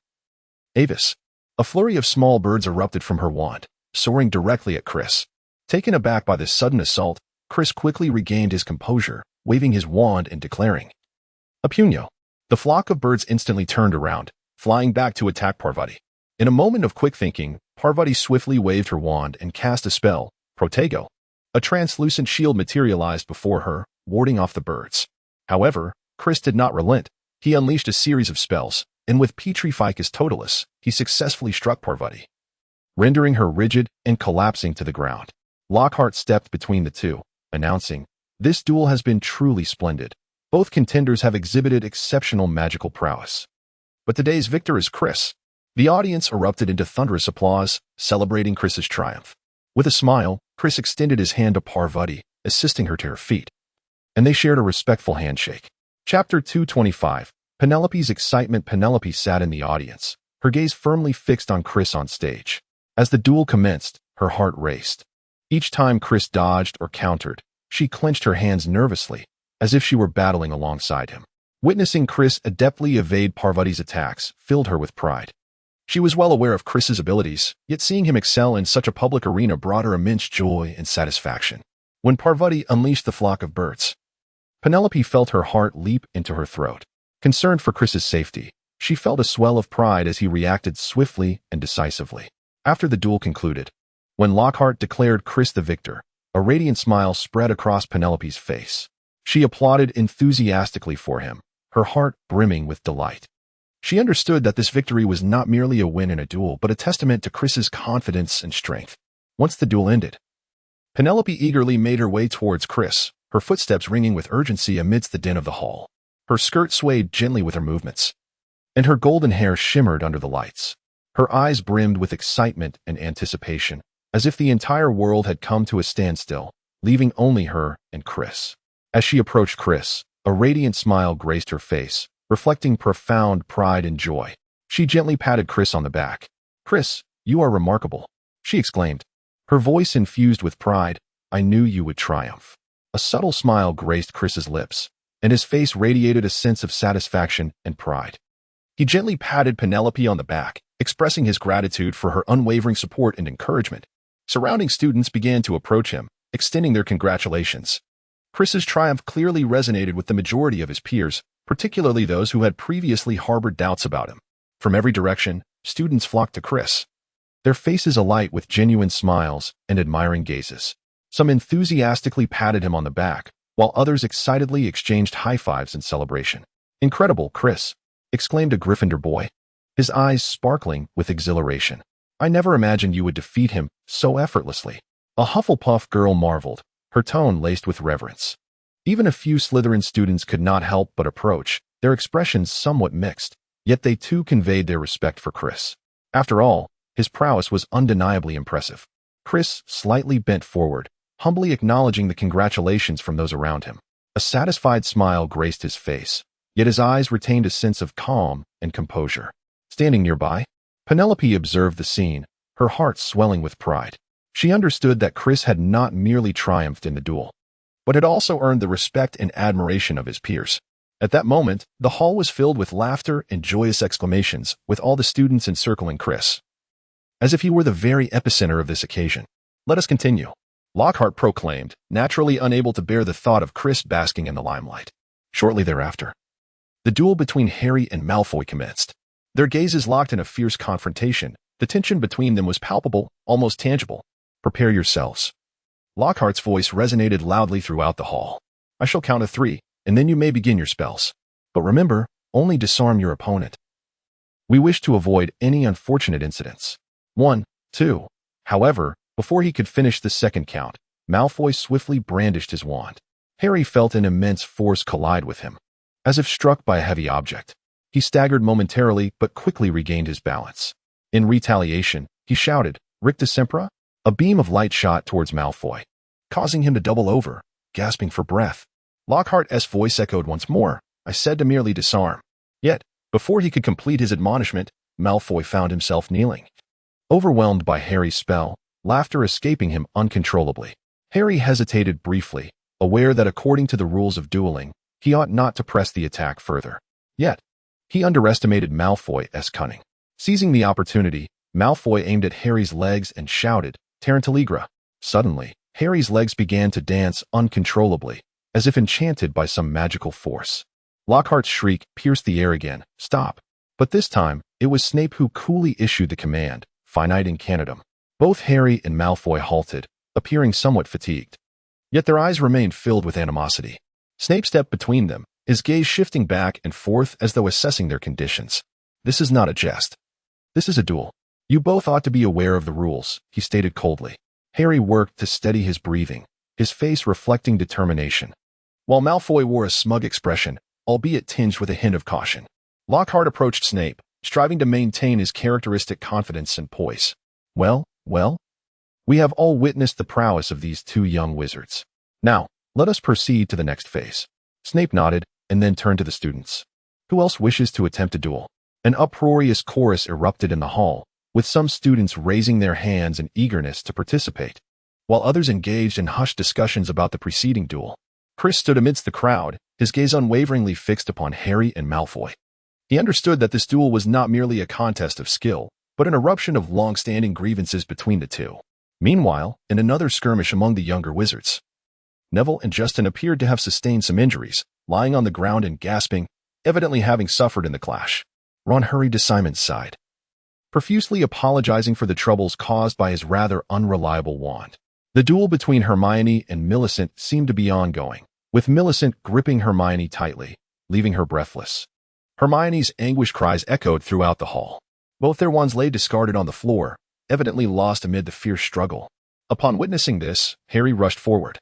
"Avis!" A flurry of small birds erupted from her wand, soaring directly at Chris. Taken aback by this sudden assault, Chris quickly regained his composure, waving his wand and declaring, "Appunio." The flock of birds instantly turned around, flying back to attack Parvati. In a moment of quick thinking, Parvati swiftly waved her wand and cast a spell, Protego. A translucent shield materialized before her, warding off the birds. However, Chris did not relent. He unleashed a series of spells, and with Petrificus Totalis, he successfully struck Parvati, rendering her rigid and collapsing to the ground. Lockhart stepped between the two, announcing, "This duel has been truly splendid. Both contenders have exhibited exceptional magical prowess. But today's victor is Chris." The audience erupted into thunderous applause, celebrating Chris's triumph. With a smile, Chris extended his hand to Parvati, assisting her to her feet, and they shared a respectful handshake. Chapter 225. Penelope's excitement. Penelope sat in the audience, her gaze firmly fixed on Chris on stage. As the duel commenced, her heart raced. Each time Chris dodged or countered, she clenched her hands nervously, as if she were battling alongside him. Witnessing Chris adeptly evade Parvati's attacks filled her with pride. She was well aware of Chris's abilities, yet seeing him excel in such a public arena brought her immense joy and satisfaction. When Parvati unleashed the flock of birds, Penelope felt her heart leap into her throat. Concerned for Chris's safety, she felt a swell of pride as he reacted swiftly and decisively. After the duel concluded, when Lockhart declared Chris the victor, a radiant smile spread across Penelope's face. She applauded enthusiastically for him, her heart brimming with delight. She understood that this victory was not merely a win in a duel, but a testament to Chris's confidence and strength. Once the duel ended, Penelope eagerly made her way towards Chris, her footsteps ringing with urgency amidst the din of the hall. Her skirt swayed gently with her movements, and her golden hair shimmered under the lights. Her eyes brimmed with excitement and anticipation, as if the entire world had come to a standstill, leaving only her and Chris. As she approached Chris, a radiant smile graced her face, reflecting profound pride and joy. She gently patted Chris on the back. "Chris, you are remarkable," she exclaimed, her voice infused with pride. "I knew you would triumph." A subtle smile graced Chris's lips, and his face radiated a sense of satisfaction and pride. He gently patted Penelope on the back, expressing his gratitude for her unwavering support and encouragement. Surrounding students began to approach him, extending their congratulations. Chris's triumph clearly resonated with the majority of his peers, particularly those who had previously harbored doubts about him. From every direction, students flocked to Chris, their faces alight with genuine smiles and admiring gazes. Some enthusiastically patted him on the back, while others excitedly exchanged high fives in celebration. "Incredible, Chris!" exclaimed a Gryffindor boy, his eyes sparkling with exhilaration. "I never imagined you would defeat him so effortlessly." A Hufflepuff girl marveled, her tone laced with reverence. Even a few Slytherin students could not help but approach, their expressions somewhat mixed, yet they too conveyed their respect for Chris. After all, his prowess was undeniably impressive. Chris slightly bent forward, humbly acknowledging the congratulations from those around him. A satisfied smile graced his face, yet his eyes retained a sense of calm and composure. Standing nearby, Penelope observed the scene, her heart swelling with pride. She understood that Chris had not merely triumphed in the duel, but had also earned the respect and admiration of his peers. At that moment, the hall was filled with laughter and joyous exclamations, with all the students encircling Chris, as if he were the very epicenter of this occasion. "Let us continue," Lockhart proclaimed, naturally unable to bear the thought of Chris basking in the limelight. Shortly thereafter, the duel between Harry and Malfoy commenced. Their gazes locked in a fierce confrontation. The tension between them was palpable, almost tangible. "Prepare yourselves." Lockhart's voice resonated loudly throughout the hall. "I shall count to 3, and then you may begin your spells. But remember, only disarm your opponent. We wish to avoid any unfortunate incidents. 1, 2. However, before he could finish the second count, Malfoy swiftly brandished his wand. Harry felt an immense force collide with him, as if struck by a heavy object. He staggered momentarily, but quickly regained his balance. In retaliation, he shouted, "Ricta Sempra?" A beam of light shot towards Malfoy, causing him to double over, gasping for breath. Lockhart's voice echoed once more, "I said to merely disarm." Yet, before he could complete his admonishment, Malfoy found himself kneeling. Overwhelmed by Harry's spell, laughter escaping him uncontrollably. Harry hesitated briefly, aware that according to the rules of dueling, he ought not to press the attack further. Yet, he underestimated Malfoy's cunning. Seizing the opportunity, Malfoy aimed at Harry's legs and shouted, "Tarantaligra." Suddenly, Harry's legs began to dance uncontrollably, as if enchanted by some magical force. Lockhart's shriek pierced the air again, "Stop!" But this time, it was Snape who coolly issued the command, "Finite incantatem." Both Harry and Malfoy halted, appearing somewhat fatigued. Yet their eyes remained filled with animosity. Snape stepped between them, his gaze shifting back and forth as though assessing their conditions. "This is not a jest. This is a duel. You both ought to be aware of the rules," he stated coldly. Harry worked to steady his breathing, his face reflecting determination, while Malfoy wore a smug expression, albeit tinged with a hint of caution. Lockhart approached Snape, striving to maintain his characteristic confidence and poise. Well, we have all witnessed the prowess of these two young wizards. Now, let us proceed to the next phase." Snape nodded, and then turned to the students. "Who else wishes to attempt a duel?" An uproarious chorus erupted in the hall, with some students raising their hands in eagerness to participate, while others engaged in hushed discussions about the preceding duel. Chris stood amidst the crowd, his gaze unwaveringly fixed upon Harry and Malfoy. He understood that this duel was not merely a contest of skill, but an eruption of long-standing grievances between the two. Meanwhile, in another skirmish among the younger wizards, Neville and Justin appeared to have sustained some injuries, lying on the ground and gasping, evidently having suffered in the clash. Ron hurried to Simon's side, profusely apologizing for the troubles caused by his rather unreliable wand. The duel between Hermione and Millicent seemed to be ongoing, with Millicent gripping Hermione tightly, leaving her breathless. Hermione's anguished cries echoed throughout the hall. Both their wands lay discarded on the floor, evidently lost amid the fierce struggle. Upon witnessing this, Harry rushed forward,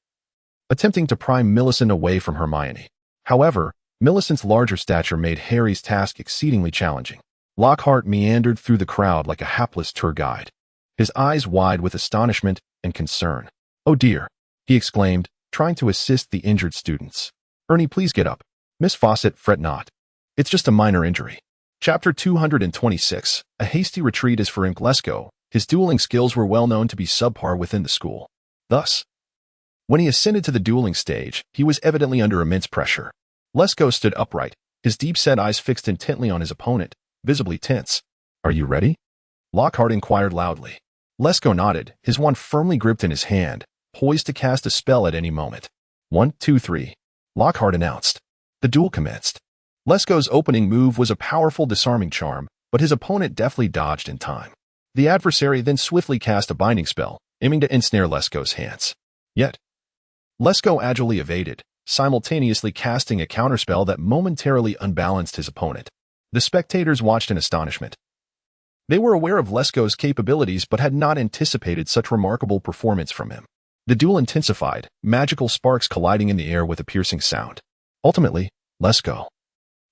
attempting to pry Millicent away from Hermione. However, Millicent's larger stature made Harry's task exceedingly challenging. Lockhart meandered through the crowd like a hapless tour guide, his eyes wide with astonishment and concern. "Oh dear," he exclaimed, trying to assist the injured students. "Ernie, please get up. Miss Fawcett, fret not. It's just a minor injury." Chapter 226. A hasty retreat is for Imp Lesko. His dueling skills were well known to be subpar within the school. Thus, when he ascended to the dueling stage, he was evidently under immense pressure. Lesko stood upright, his deep-set eyes fixed intently on his opponent, visibly tense. "Are you ready?" Lockhart inquired loudly. Lesko nodded, his wand firmly gripped in his hand, poised to cast a spell at any moment. 1, 2, 3. Lockhart announced. The duel commenced. Lesko's opening move was a powerful disarming charm, but his opponent deftly dodged in time. The adversary then swiftly cast a binding spell, aiming to ensnare Lesko's hands. Yet, Lesko agilely evaded, simultaneously casting a counterspell that momentarily unbalanced his opponent. The spectators watched in astonishment. They were aware of Lesko's capabilities but had not anticipated such remarkable performance from him. The duel intensified, magical sparks colliding in the air with a piercing sound. Ultimately, Lesko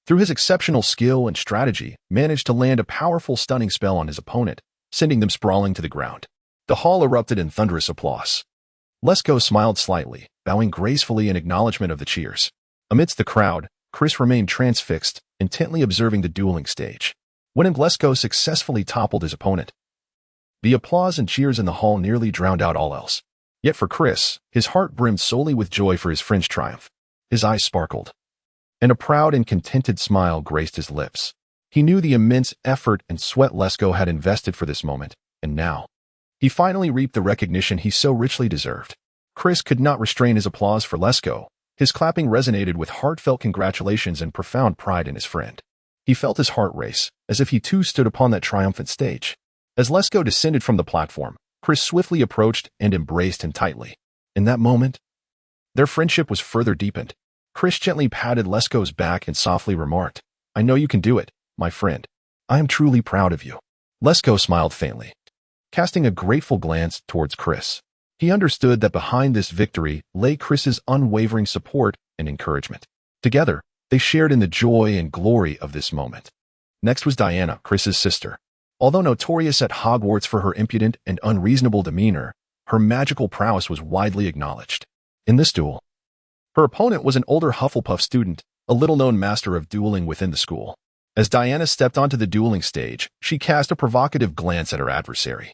Through his exceptional skill and strategy, managed to land a powerful stunning spell on his opponent, sending them sprawling to the ground. The hall erupted in thunderous applause. Lesko smiled slightly, bowing gracefully in acknowledgement of the cheers. Amidst the crowd, Chris remained transfixed, intently observing the dueling stage. When Lesko successfully toppled his opponent, the applause and cheers in the hall nearly drowned out all else. Yet for Chris, his heart brimmed solely with joy for his friend's triumph. His eyes sparkled, and a proud and contented smile graced his lips. He knew the immense effort and sweat Lesko had invested for this moment, and now he finally reaped the recognition he so richly deserved. Chris could not restrain his applause for Lesko. His clapping resonated with heartfelt congratulations and profound pride in his friend. He felt his heart race, as if he too stood upon that triumphant stage. As Lesko descended from the platform, Chris swiftly approached and embraced him tightly. In that moment, their friendship was further deepened. Chris gently patted Lesko's back and softly remarked, "I know you can do it, my friend. I am truly proud of you." Lesko smiled faintly, casting a grateful glance towards Chris. He understood that behind this victory lay Chris's unwavering support and encouragement. Together, they shared in the joy and glory of this moment. Next was Diana, Chris's sister. Although notorious at Hogwarts for her impudent and unreasonable demeanor, her magical prowess was widely acknowledged. In this duel, her opponent was an older Hufflepuff student, a little-known master of dueling within the school. As Diana stepped onto the dueling stage, she cast a provocative glance at her adversary,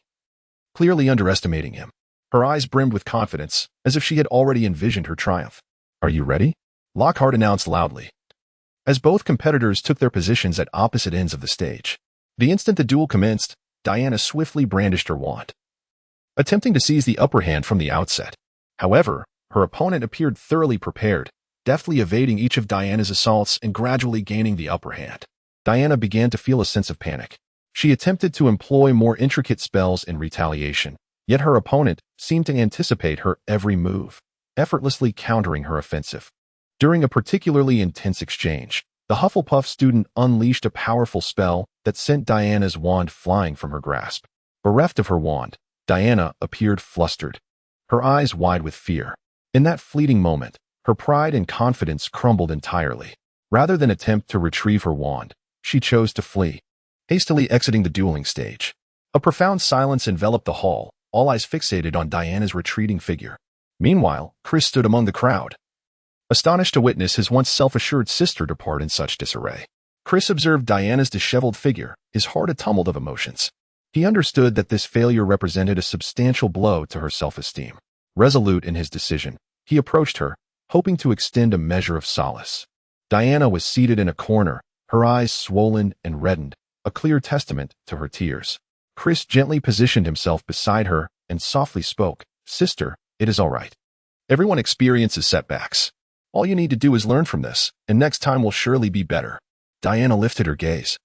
clearly underestimating him. Her eyes brimmed with confidence, as if she had already envisioned her triumph. "Are you ready?" Lockhart announced loudly, as both competitors took their positions at opposite ends of the stage. The instant the duel commenced, Diana swiftly brandished her wand, attempting to seize the upper hand from the outset. However, her opponent appeared thoroughly prepared, deftly evading each of Diana's assaults and gradually gaining the upper hand. Diana began to feel a sense of panic. She attempted to employ more intricate spells in retaliation, yet her opponent seemed to anticipate her every move, effortlessly countering her offensive. During a particularly intense exchange, the Hufflepuff student unleashed a powerful spell that sent Diana's wand flying from her grasp. Bereft of her wand, Diana appeared flustered, her eyes wide with fear. In that fleeting moment, her pride and confidence crumbled entirely. Rather than attempt to retrieve her wand, she chose to flee, hastily exiting the dueling stage. A profound silence enveloped the hall, all eyes fixated on Diana's retreating figure. Meanwhile, Chris stood among the crowd, astonished to witness his once self-assured sister depart in such disarray. Chris observed Diana's disheveled figure, his heart a tumult of emotions. He understood that this failure represented a substantial blow to her self-esteem. Resolute in his decision, he approached her, hoping to extend a measure of solace. Diana was seated in a corner, her eyes swollen and reddened, a clear testament to her tears. Chris gently positioned himself beside her and softly spoke, "Sister, it is all right. Everyone experiences setbacks. All you need to do is learn from this, and next time will surely be better." Diana lifted her gaze,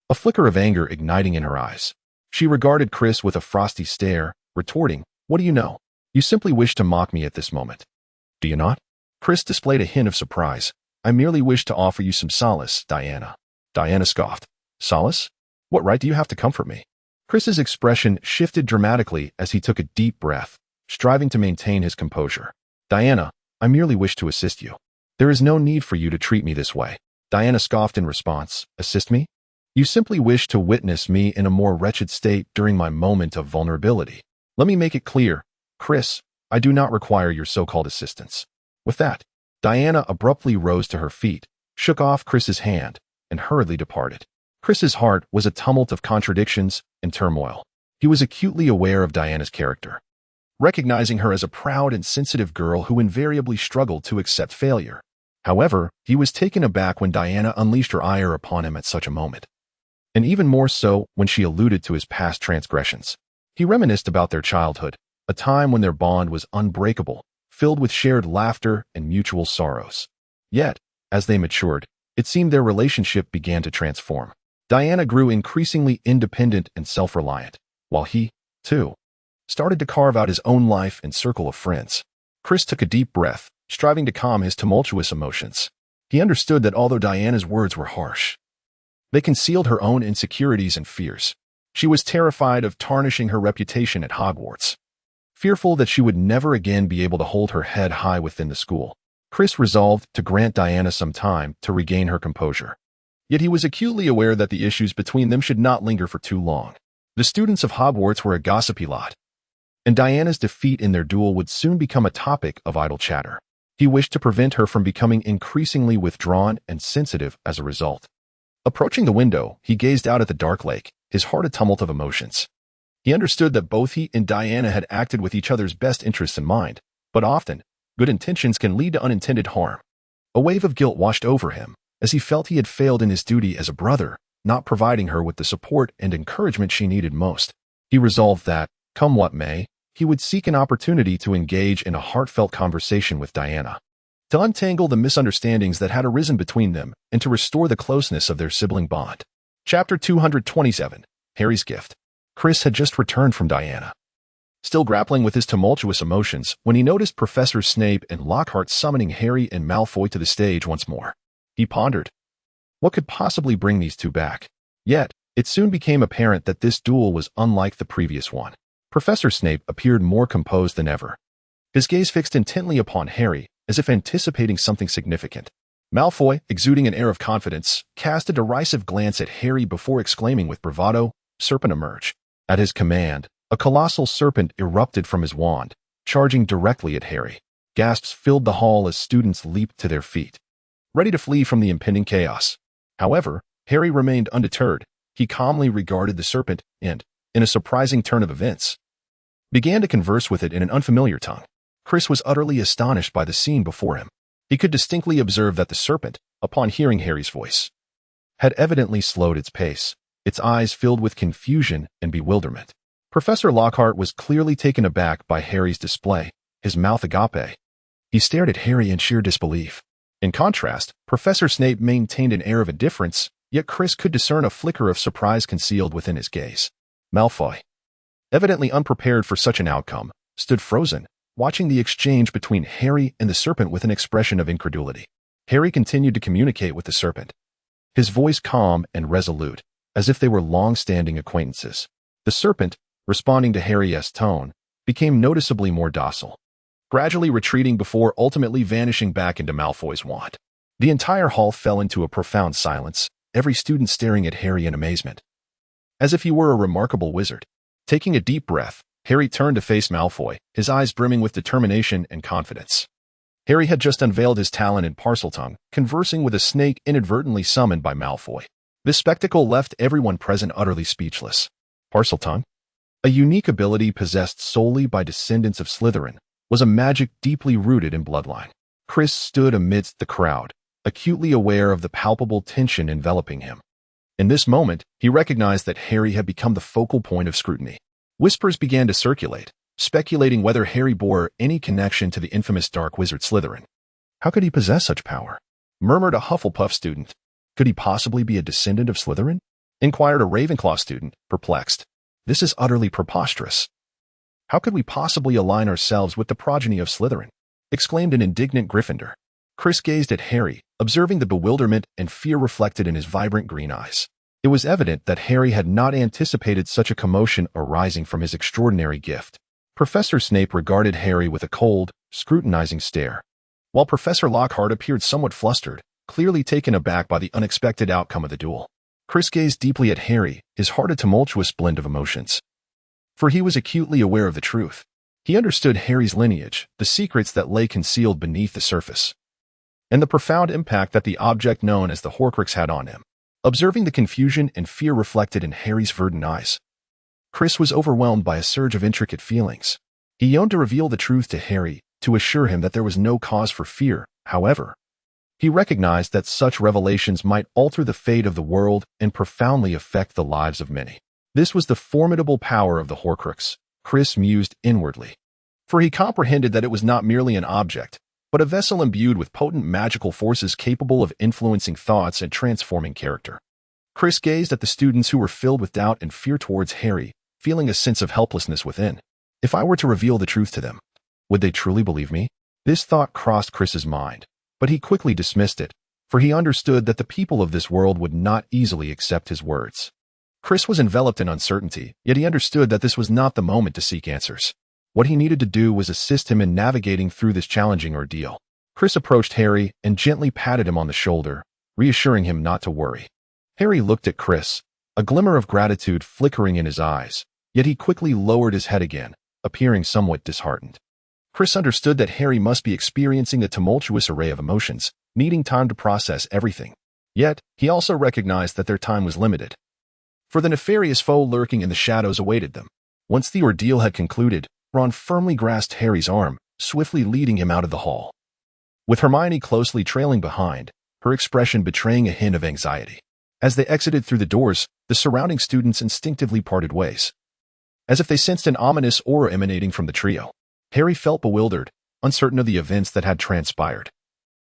a flicker of anger igniting in her eyes. She regarded Chris with a frosty stare, retorting, "What do you know? You simply wish to mock me at this moment, do you not?" Chris displayed a hint of surprise. "I merely wish to offer you some solace, Diana." Diana scoffed. "Solace? What right do you have to comfort me?" Chris's expression shifted dramatically as he took a deep breath, striving to maintain his composure. "Diana, I merely wish to assist you. There is no need for you to treat me this way." Diana scoffed in response. "Assist me? You simply wish to witness me in a more wretched state during my moment of vulnerability. Let me make it clear, Chris, I do not require your so-called assistance." With that, Diana abruptly rose to her feet, shook off Chris's hand, and hurriedly departed. Chris's heart was a tumult of contradictions and turmoil. He was acutely aware of Diana's character, recognizing her as a proud and sensitive girl who invariably struggled to accept failure. However, he was taken aback when Diana unleashed her ire upon him at such a moment, and even more so when she alluded to his past transgressions. He reminisced about their childhood, a time when their bond was unbreakable, filled with shared laughter and mutual sorrows. Yet, as they matured, it seemed their relationship began to transform. Diana grew increasingly independent and self-reliant, while he, too, started to carve out his own life and circle of friends. Chris took a deep breath, striving to calm his tumultuous emotions. He understood that although Diana's words were harsh, they concealed her own insecurities and fears. She was terrified of tarnishing her reputation at Hogwarts, fearful that she would never again be able to hold her head high within the school. Chris resolved to grant Diana some time to regain her composure. Yet he was acutely aware that the issues between them should not linger for too long. The students of Hogwarts were a gossipy lot, and Diana's defeat in their duel would soon become a topic of idle chatter. He wished to prevent her from becoming increasingly withdrawn and sensitive as a result. Approaching the window, he gazed out at the dark lake, his heart a tumult of emotions. He understood that both he and Diana had acted with each other's best interests in mind, but often, good intentions can lead to unintended harm. A wave of guilt washed over him, as he felt he had failed in his duty as a brother, not providing her with the support and encouragement she needed most. He resolved that, come what may, he would seek an opportunity to engage in a heartfelt conversation with Diana, to untangle the misunderstandings that had arisen between them and to restore the closeness of their sibling bond. Chapter 227, Harry's Gift. Chris had just returned from Diana, still grappling with his tumultuous emotions when he noticed Professor Snape and Lockhart summoning Harry and Malfoy to the stage once more. He pondered, what could possibly bring these two back? Yet, it soon became apparent that this duel was unlike the previous one. Professor Snape appeared more composed than ever, his gaze fixed intently upon Harry, as if anticipating something significant. Malfoy, exuding an air of confidence, cast a derisive glance at Harry before exclaiming with bravado, "Serpent emerge." At his command, a colossal serpent erupted from his wand, charging directly at Harry. Gasps filled the hall as students leaped to their feet, ready to flee from the impending chaos. However, Harry remained undeterred. He calmly regarded the serpent and, in a surprising turn of events, began to converse with it in an unfamiliar tongue. Chris was utterly astonished by the scene before him. He could distinctly observe that the serpent, upon hearing Harry's voice, had evidently slowed its pace, its eyes filled with confusion and bewilderment. Professor Lockhart was clearly taken aback by Harry's display, his mouth agape. He stared at Harry in sheer disbelief. In contrast, Professor Snape maintained an air of indifference, yet Chris could discern a flicker of surprise concealed within his gaze. Malfoy, evidently unprepared for such an outcome, stood frozen, watching the exchange between Harry and the serpent with an expression of incredulity. Harry continued to communicate with the serpent, his voice calm and resolute, as if they were long-standing acquaintances. The serpent, responding to Harry's tone, became noticeably more docile, gradually retreating before ultimately vanishing back into Malfoy's wand. The entire hall fell into a profound silence, every student staring at Harry in amazement, as if he were a remarkable wizard. Taking a deep breath, Harry turned to face Malfoy, his eyes brimming with determination and confidence. Harry had just unveiled his talent in Parseltongue, conversing with a snake inadvertently summoned by Malfoy. This spectacle left everyone present utterly speechless. Parseltongue, a unique ability possessed solely by descendants of Slytherin, was a magic deeply rooted in bloodline. Chris stood amidst the crowd, acutely aware of the palpable tension enveloping him. In this moment, he recognized that Harry had become the focal point of scrutiny. Whispers began to circulate, speculating whether Harry bore any connection to the infamous Dark Wizard Slytherin. How could he possess such power? Murmured a Hufflepuff student. Could he possibly be a descendant of Slytherin? Inquired a Ravenclaw student, perplexed. This is utterly preposterous. How could we possibly align ourselves with the progeny of Slytherin? Exclaimed an indignant Gryffindor. Chris gazed at Harry, observing the bewilderment and fear reflected in his vibrant green eyes. It was evident that Harry had not anticipated such a commotion arising from his extraordinary gift. Professor Snape regarded Harry with a cold, scrutinizing stare, while Professor Lockhart appeared somewhat flustered, clearly taken aback by the unexpected outcome of the duel. Chris gazed deeply at Harry, his heart a tumultuous blend of emotions. For he was acutely aware of the truth. He understood Harry's lineage, the secrets that lay concealed beneath the surface, and the profound impact that the object known as the Horcrux had on him. Observing the confusion and fear reflected in Harry's verdant eyes, Chris was overwhelmed by a surge of intricate feelings. He yearned to reveal the truth to Harry, to assure him that there was no cause for fear. However, he recognized that such revelations might alter the fate of the world and profoundly affect the lives of many. This was the formidable power of the Horcrux, Chris mused inwardly. For he comprehended that it was not merely an object, but a vessel imbued with potent magical forces capable of influencing thoughts and transforming character. Chris gazed at the students who were filled with doubt and fear towards Harry, feeling a sense of helplessness within. If I were to reveal the truth to them, would they truly believe me? This thought crossed Chris's mind, but he quickly dismissed it, for he understood that the people of this world would not easily accept his words. Chris was enveloped in uncertainty, yet he understood that this was not the moment to seek answers. What he needed to do was assist him in navigating through this challenging ordeal. Chris approached Harry and gently patted him on the shoulder, reassuring him not to worry. Harry looked at Chris, a glimmer of gratitude flickering in his eyes, yet he quickly lowered his head again, appearing somewhat disheartened. Chris understood that Harry must be experiencing a tumultuous array of emotions, needing time to process everything. Yet, he also recognized that their time was limited. For the nefarious foe lurking in the shadows awaited them. Once the ordeal had concluded, Ron firmly grasped Harry's arm, swiftly leading him out of the hall. With Hermione closely trailing behind, her expression betraying a hint of anxiety. As they exited through the doors, the surrounding students instinctively parted ways. As if they sensed an ominous aura emanating from the trio, Harry felt bewildered, uncertain of the events that had transpired.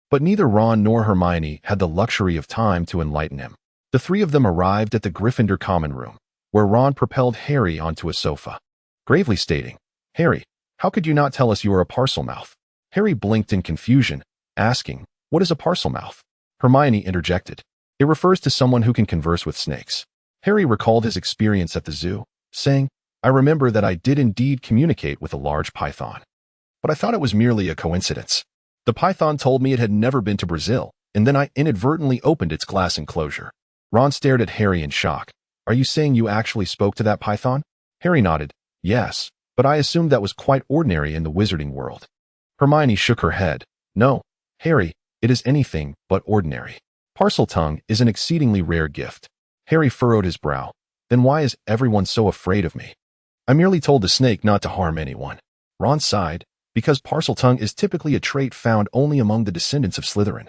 But neither Ron nor Hermione had the luxury of time to enlighten him. The three of them arrived at the Gryffindor common room, where Ron propelled Harry onto a sofa, gravely stating, "Harry, how could you not tell us you are a Parselmouth?" Harry blinked in confusion, asking, "What is a Parselmouth?" Hermione interjected, "It refers to someone who can converse with snakes." Harry recalled his experience at the zoo, saying, "I remember that I did indeed communicate with a large python. But I thought it was merely a coincidence. The python told me it had never been to Brazil, and then I inadvertently opened its glass enclosure." Ron stared at Harry in shock. "Are you saying you actually spoke to that python?" Harry nodded. "Yes, but I assumed that was quite ordinary in the wizarding world." Hermione shook her head. "No, Harry, it is anything but ordinary. Parseltongue is an exceedingly rare gift." Harry furrowed his brow. "Then why is everyone so afraid of me?" "I merely told the snake not to harm anyone." Ron sighed, "because Parseltongue is typically a trait found only among the descendants of Slytherin.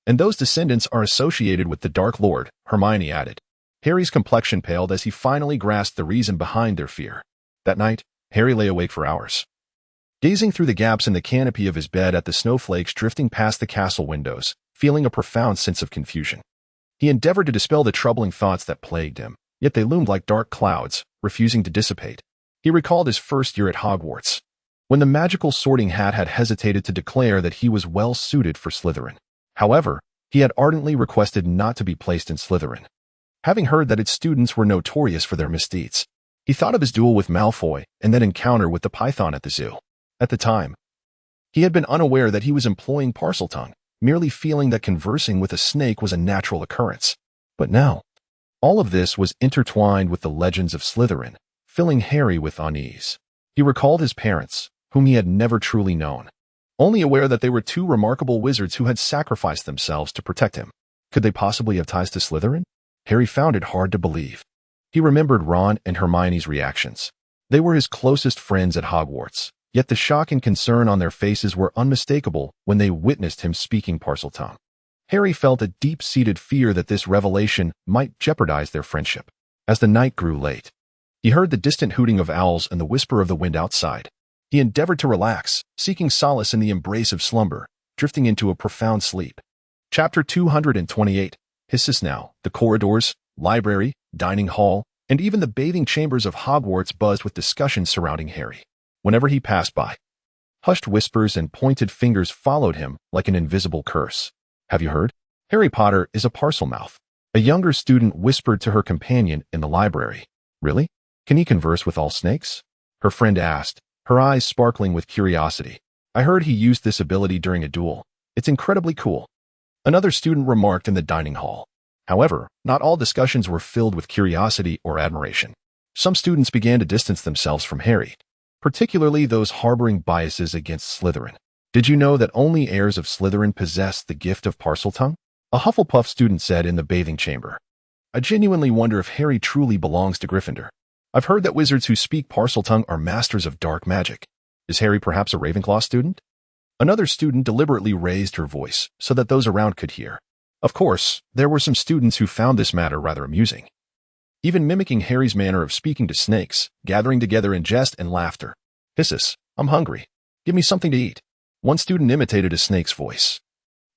And those descendants are associated with the Dark Lord," Hermione added. Harry's complexion paled as he finally grasped the reason behind their fear. That night, Harry lay awake for hours, gazing through the gaps in the canopy of his bed at the snowflakes drifting past the castle windows, feeling a profound sense of confusion. He endeavored to dispel the troubling thoughts that plagued him, yet they loomed like dark clouds, refusing to dissipate. He recalled his first year at Hogwarts, when the magical Sorting Hat had hesitated to declare that he was well suited for Slytherin. However, he had ardently requested not to be placed in Slytherin, having heard that its students were notorious for their misdeeds. He thought of his duel with Malfoy and that encounter with the python at the zoo. At the time, he had been unaware that he was employing Parseltongue, merely feeling that conversing with a snake was a natural occurrence. But now, all of this was intertwined with the legends of Slytherin, filling Harry with unease. He recalled his parents, whom he had never truly known, only aware that they were two remarkable wizards who had sacrificed themselves to protect him. Could they possibly have ties to Slytherin? Harry found it hard to believe. He remembered Ron and Hermione's reactions. They were his closest friends at Hogwarts, yet the shock and concern on their faces were unmistakable when they witnessed him speaking Parseltongue. Harry felt a deep-seated fear that this revelation might jeopardize their friendship. As the night grew late, he heard the distant hooting of owls and the whisper of the wind outside. He endeavored to relax, seeking solace in the embrace of slumber, drifting into a profound sleep. Chapter 228. Hissus now. The corridors, library, dining hall, and even the bathing chambers of Hogwarts buzzed with discussions surrounding Harry. Whenever he passed by, hushed whispers and pointed fingers followed him like an invisible curse. "Have you heard? Harry Potter is a Parselmouth," a younger student whispered to her companion in the library. "Really? Can he converse with all snakes?" her friend asked, her eyes sparkling with curiosity. "I heard he used this ability during a duel. It's incredibly cool," another student remarked in the dining hall. However, not all discussions were filled with curiosity or admiration. Some students began to distance themselves from Harry, particularly those harboring biases against Slytherin. "Did you know that only heirs of Slytherin possess the gift of Parseltongue?" a Hufflepuff student said in the bathing chamber. "I genuinely wonder if Harry truly belongs to Gryffindor. I've heard that wizards who speak Parseltongue are masters of dark magic. Is Harry perhaps a Ravenclaw student?" Another student deliberately raised her voice so that those around could hear. Of course, there were some students who found this matter rather amusing, even mimicking Harry's manner of speaking to snakes, gathering together in jest and laughter. "Hissus, I'm hungry. Give me something to eat." One student imitated a snake's voice,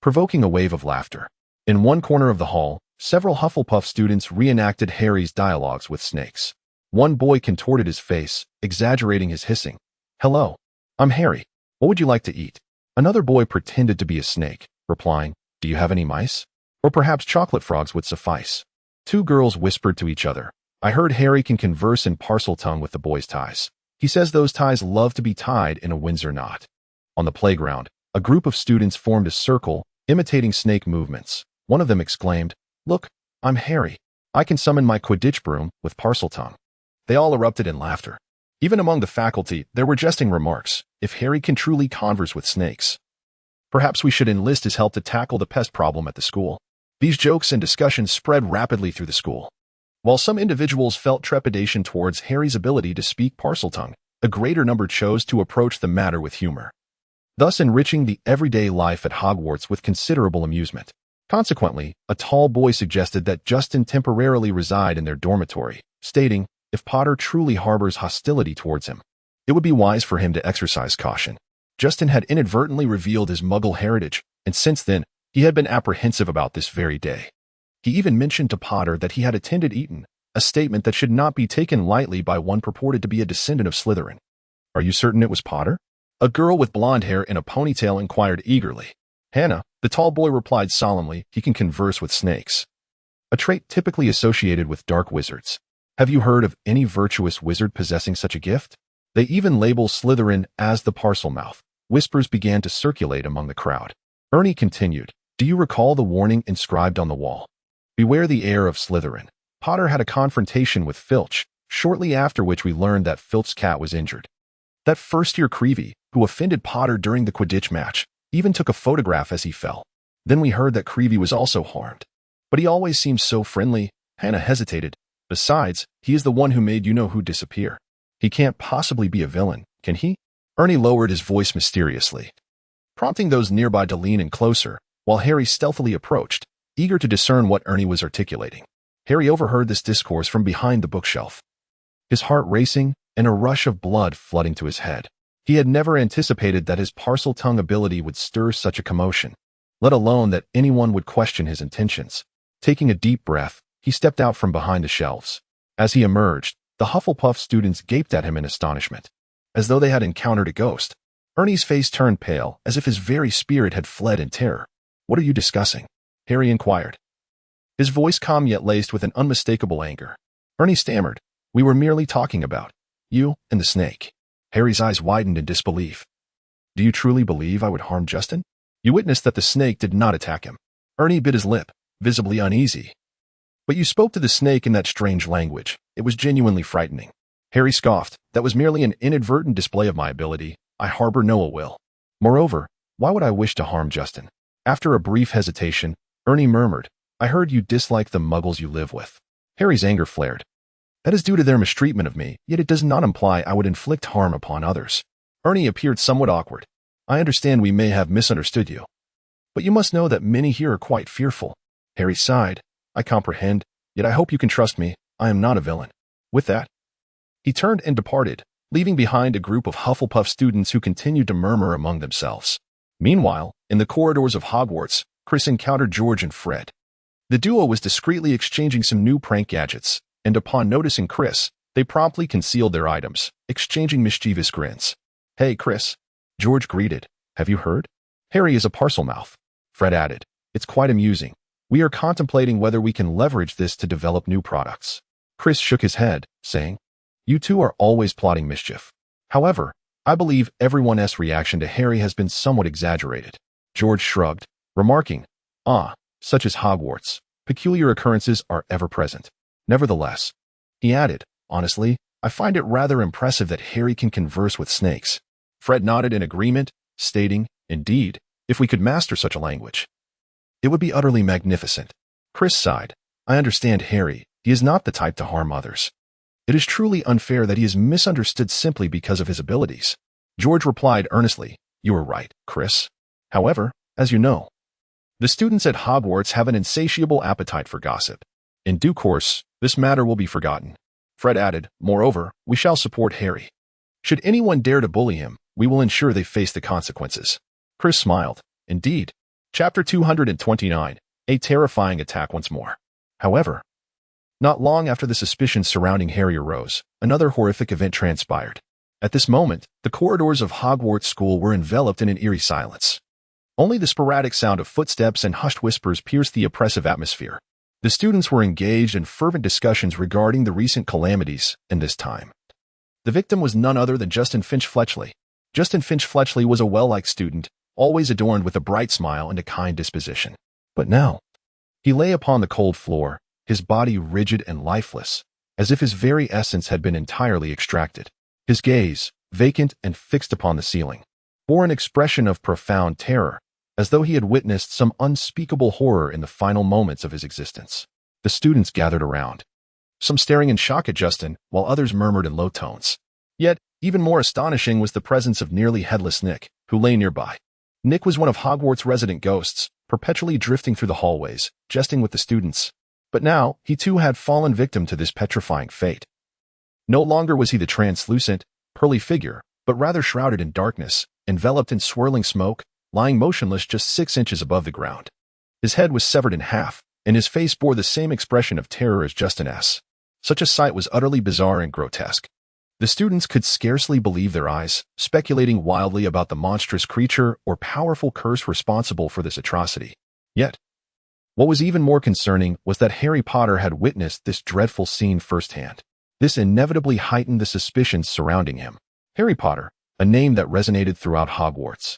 provoking a wave of laughter. In one corner of the hall, several Hufflepuff students reenacted Harry's dialogues with snakes. One boy contorted his face, exaggerating his hissing. "Hello, I'm Harry. What would you like to eat?" Another boy pretended to be a snake, replying, "Do you have any mice? Or perhaps chocolate frogs would suffice." Two girls whispered to each other. "I heard Harry can converse in Parseltongue with the boys' ties. He says those ties love to be tied in a Windsor knot." On the playground, a group of students formed a circle, imitating snake movements. One of them exclaimed, "Look, I'm Harry. I can summon my Quidditch broom with Parseltongue." They all erupted in laughter. Even among the faculty, there were jesting remarks. If Harry can truly converse with snakes, perhaps we should enlist his help to tackle the pest problem at the school. These jokes and discussions spread rapidly through the school. While some individuals felt trepidation towards Harry's ability to speak Parseltongue, a greater number chose to approach the matter with humor, thus enriching the everyday life at Hogwarts with considerable amusement. Consequently, a tall boy suggested that Justin temporarily reside in their dormitory, stating, if Potter truly harbors hostility towards him, it would be wise for him to exercise caution. Justin had inadvertently revealed his Muggle heritage, and since then, he had been apprehensive about this very day. He even mentioned to Potter that he had attended Eton, a statement that should not be taken lightly by one purported to be a descendant of Slytherin. "Are you certain it was Potter?" A girl with blonde hair and a ponytail inquired eagerly. "Hannah," the tall boy replied solemnly, "he can converse with snakes, a trait typically associated with dark wizards. Have you heard of any virtuous wizard possessing such a gift? They even label Slytherin as the Parselmouth." Whispers began to circulate among the crowd. Ernie continued, "Do you recall the warning inscribed on the wall? Beware the heir of Slytherin." Potter had a confrontation with Filch, shortly after which we learned that Filch's cat was injured. That first-year Creevy, who offended Potter during the Quidditch match, even took a photograph as he fell. Then we heard that Creevy was also harmed. "But he always seems so friendly." Hannah hesitated. "Besides, he is the one who made you-know-who disappear. He can't possibly be a villain, can he?" Ernie lowered his voice mysteriously, prompting those nearby to lean in closer, while Harry stealthily approached, eager to discern what Ernie was articulating. Harry overheard this discourse from behind the bookshelf, his heart racing and a rush of blood flooding to his head. He had never anticipated that his Parseltongue ability would stir such a commotion, let alone that anyone would question his intentions. Taking a deep breath, he stepped out from behind the shelves. As he emerged, the Hufflepuff students gaped at him in astonishment, as though they had encountered a ghost. Ernie's face turned pale, as if his very spirit had fled in terror. "What are you discussing?" Harry inquired, his voice calm yet laced with an unmistakable anger. Ernie stammered, "We were merely talking about you and the snake." Harry's eyes widened in disbelief. "Do you truly believe I would harm Justin?" "You witnessed that the snake did not attack him." Ernie bit his lip, visibly uneasy. "But you spoke to the snake in that strange language. It was genuinely frightening." Harry scoffed. "That was merely an inadvertent display of my ability. I harbor no ill will. Moreover, why would I wish to harm Justin?" After a brief hesitation, Ernie murmured, "I heard you dislike the muggles you live with." Harry's anger flared. "That is due to their mistreatment of me, yet it does not imply I would inflict harm upon others." Ernie appeared somewhat awkward. "I understand we may have misunderstood you, but you must know that many here are quite fearful." Harry sighed. "I comprehend, yet I hope you can trust me. I am not a villain." With that, he turned and departed, leaving behind a group of Hufflepuff students who continued to murmur among themselves. Meanwhile, in the corridors of Hogwarts, Chris encountered George and Fred. The duo was discreetly exchanging some new prank gadgets, and upon noticing Chris, they promptly concealed their items, exchanging mischievous grins. "Hey, Chris," George greeted. "Have you heard? Harry is a Parselmouth." Fred added, "It's quite amusing. We are contemplating whether we can leverage this to develop new products." Chris shook his head, saying, "You two are always plotting mischief. However, I believe everyone's reaction to Harry has been somewhat exaggerated." George shrugged, remarking, "Such as Hogwarts. Peculiar occurrences are ever present." Nevertheless, he added, "Honestly, I find it rather impressive that Harry can converse with snakes." Fred nodded in agreement, stating, "Indeed, if we could master such a language, it would be utterly magnificent." Chris sighed. "I understand Harry. He is not the type to harm others. It is truly unfair that he is misunderstood simply because of his abilities." George replied earnestly, "You are right, Chris. However, as you know, the students at Hogwarts have an insatiable appetite for gossip. In due course, this matter will be forgotten." Fred added, "Moreover, we shall support Harry. Should anyone dare to bully him, we will ensure they face the consequences." Chris smiled. "Indeed." Chapter 229, A Terrifying Attack Once More. However, not long after the suspicions surrounding Harry arose, another horrific event transpired. At this moment, the corridors of Hogwarts School were enveloped in an eerie silence. Only the sporadic sound of footsteps and hushed whispers pierced the oppressive atmosphere. The students were engaged in fervent discussions regarding the recent calamities, and this time, the victim was none other than Justin Finch-Fletchley. Justin Finch-Fletchley was a well-liked student, always adorned with a bright smile and a kind disposition. But now, he lay upon the cold floor, his body rigid and lifeless, as if his very essence had been entirely extracted. His gaze, vacant and fixed upon the ceiling, bore an expression of profound terror, as though he had witnessed some unspeakable horror in the final moments of his existence. The students gathered around, some staring in shock at Justin, while others murmured in low tones. Yet, even more astonishing was the presence of nearly headless Nick, who lay nearby. Nick was one of Hogwarts' resident ghosts, perpetually drifting through the hallways, jesting with the students. But now, he too had fallen victim to this petrifying fate. No longer was he the translucent, pearly figure, but rather shrouded in darkness, enveloped in swirling smoke, lying motionless just 6 inches above the ground. His head was severed in half, and his face bore the same expression of terror as Justin's. Such a sight was utterly bizarre and grotesque. The students could scarcely believe their eyes, speculating wildly about the monstrous creature or powerful curse responsible for this atrocity. Yet, what was even more concerning was that Harry Potter had witnessed this dreadful scene firsthand. This inevitably heightened the suspicions surrounding him. Harry Potter, a name that resonated throughout Hogwarts,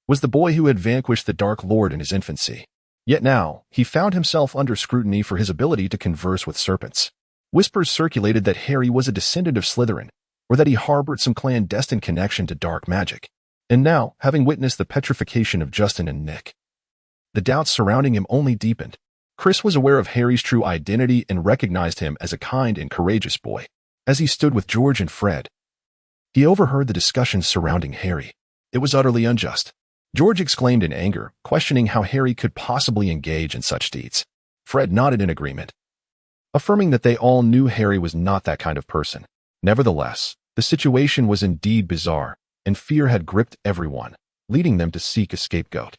was the boy who had vanquished the Dark Lord in his infancy. Yet now, he found himself under scrutiny for his ability to converse with serpents. Whispers circulated that Harry was a descendant of Slytherin, or that he harbored some clandestine connection to dark magic. And now, having witnessed the petrification of Justin and Nick, the doubts surrounding him only deepened. Chris was aware of Harry's true identity and recognized him as a kind and courageous boy. As he stood with George and Fred, he overheard the discussions surrounding Harry. It was utterly unjust. George exclaimed in anger, questioning how Harry could possibly engage in such deeds. Fred nodded in agreement, affirming that they all knew Harry was not that kind of person. Nevertheless, the situation was indeed bizarre, and fear had gripped everyone, leading them to seek a scapegoat.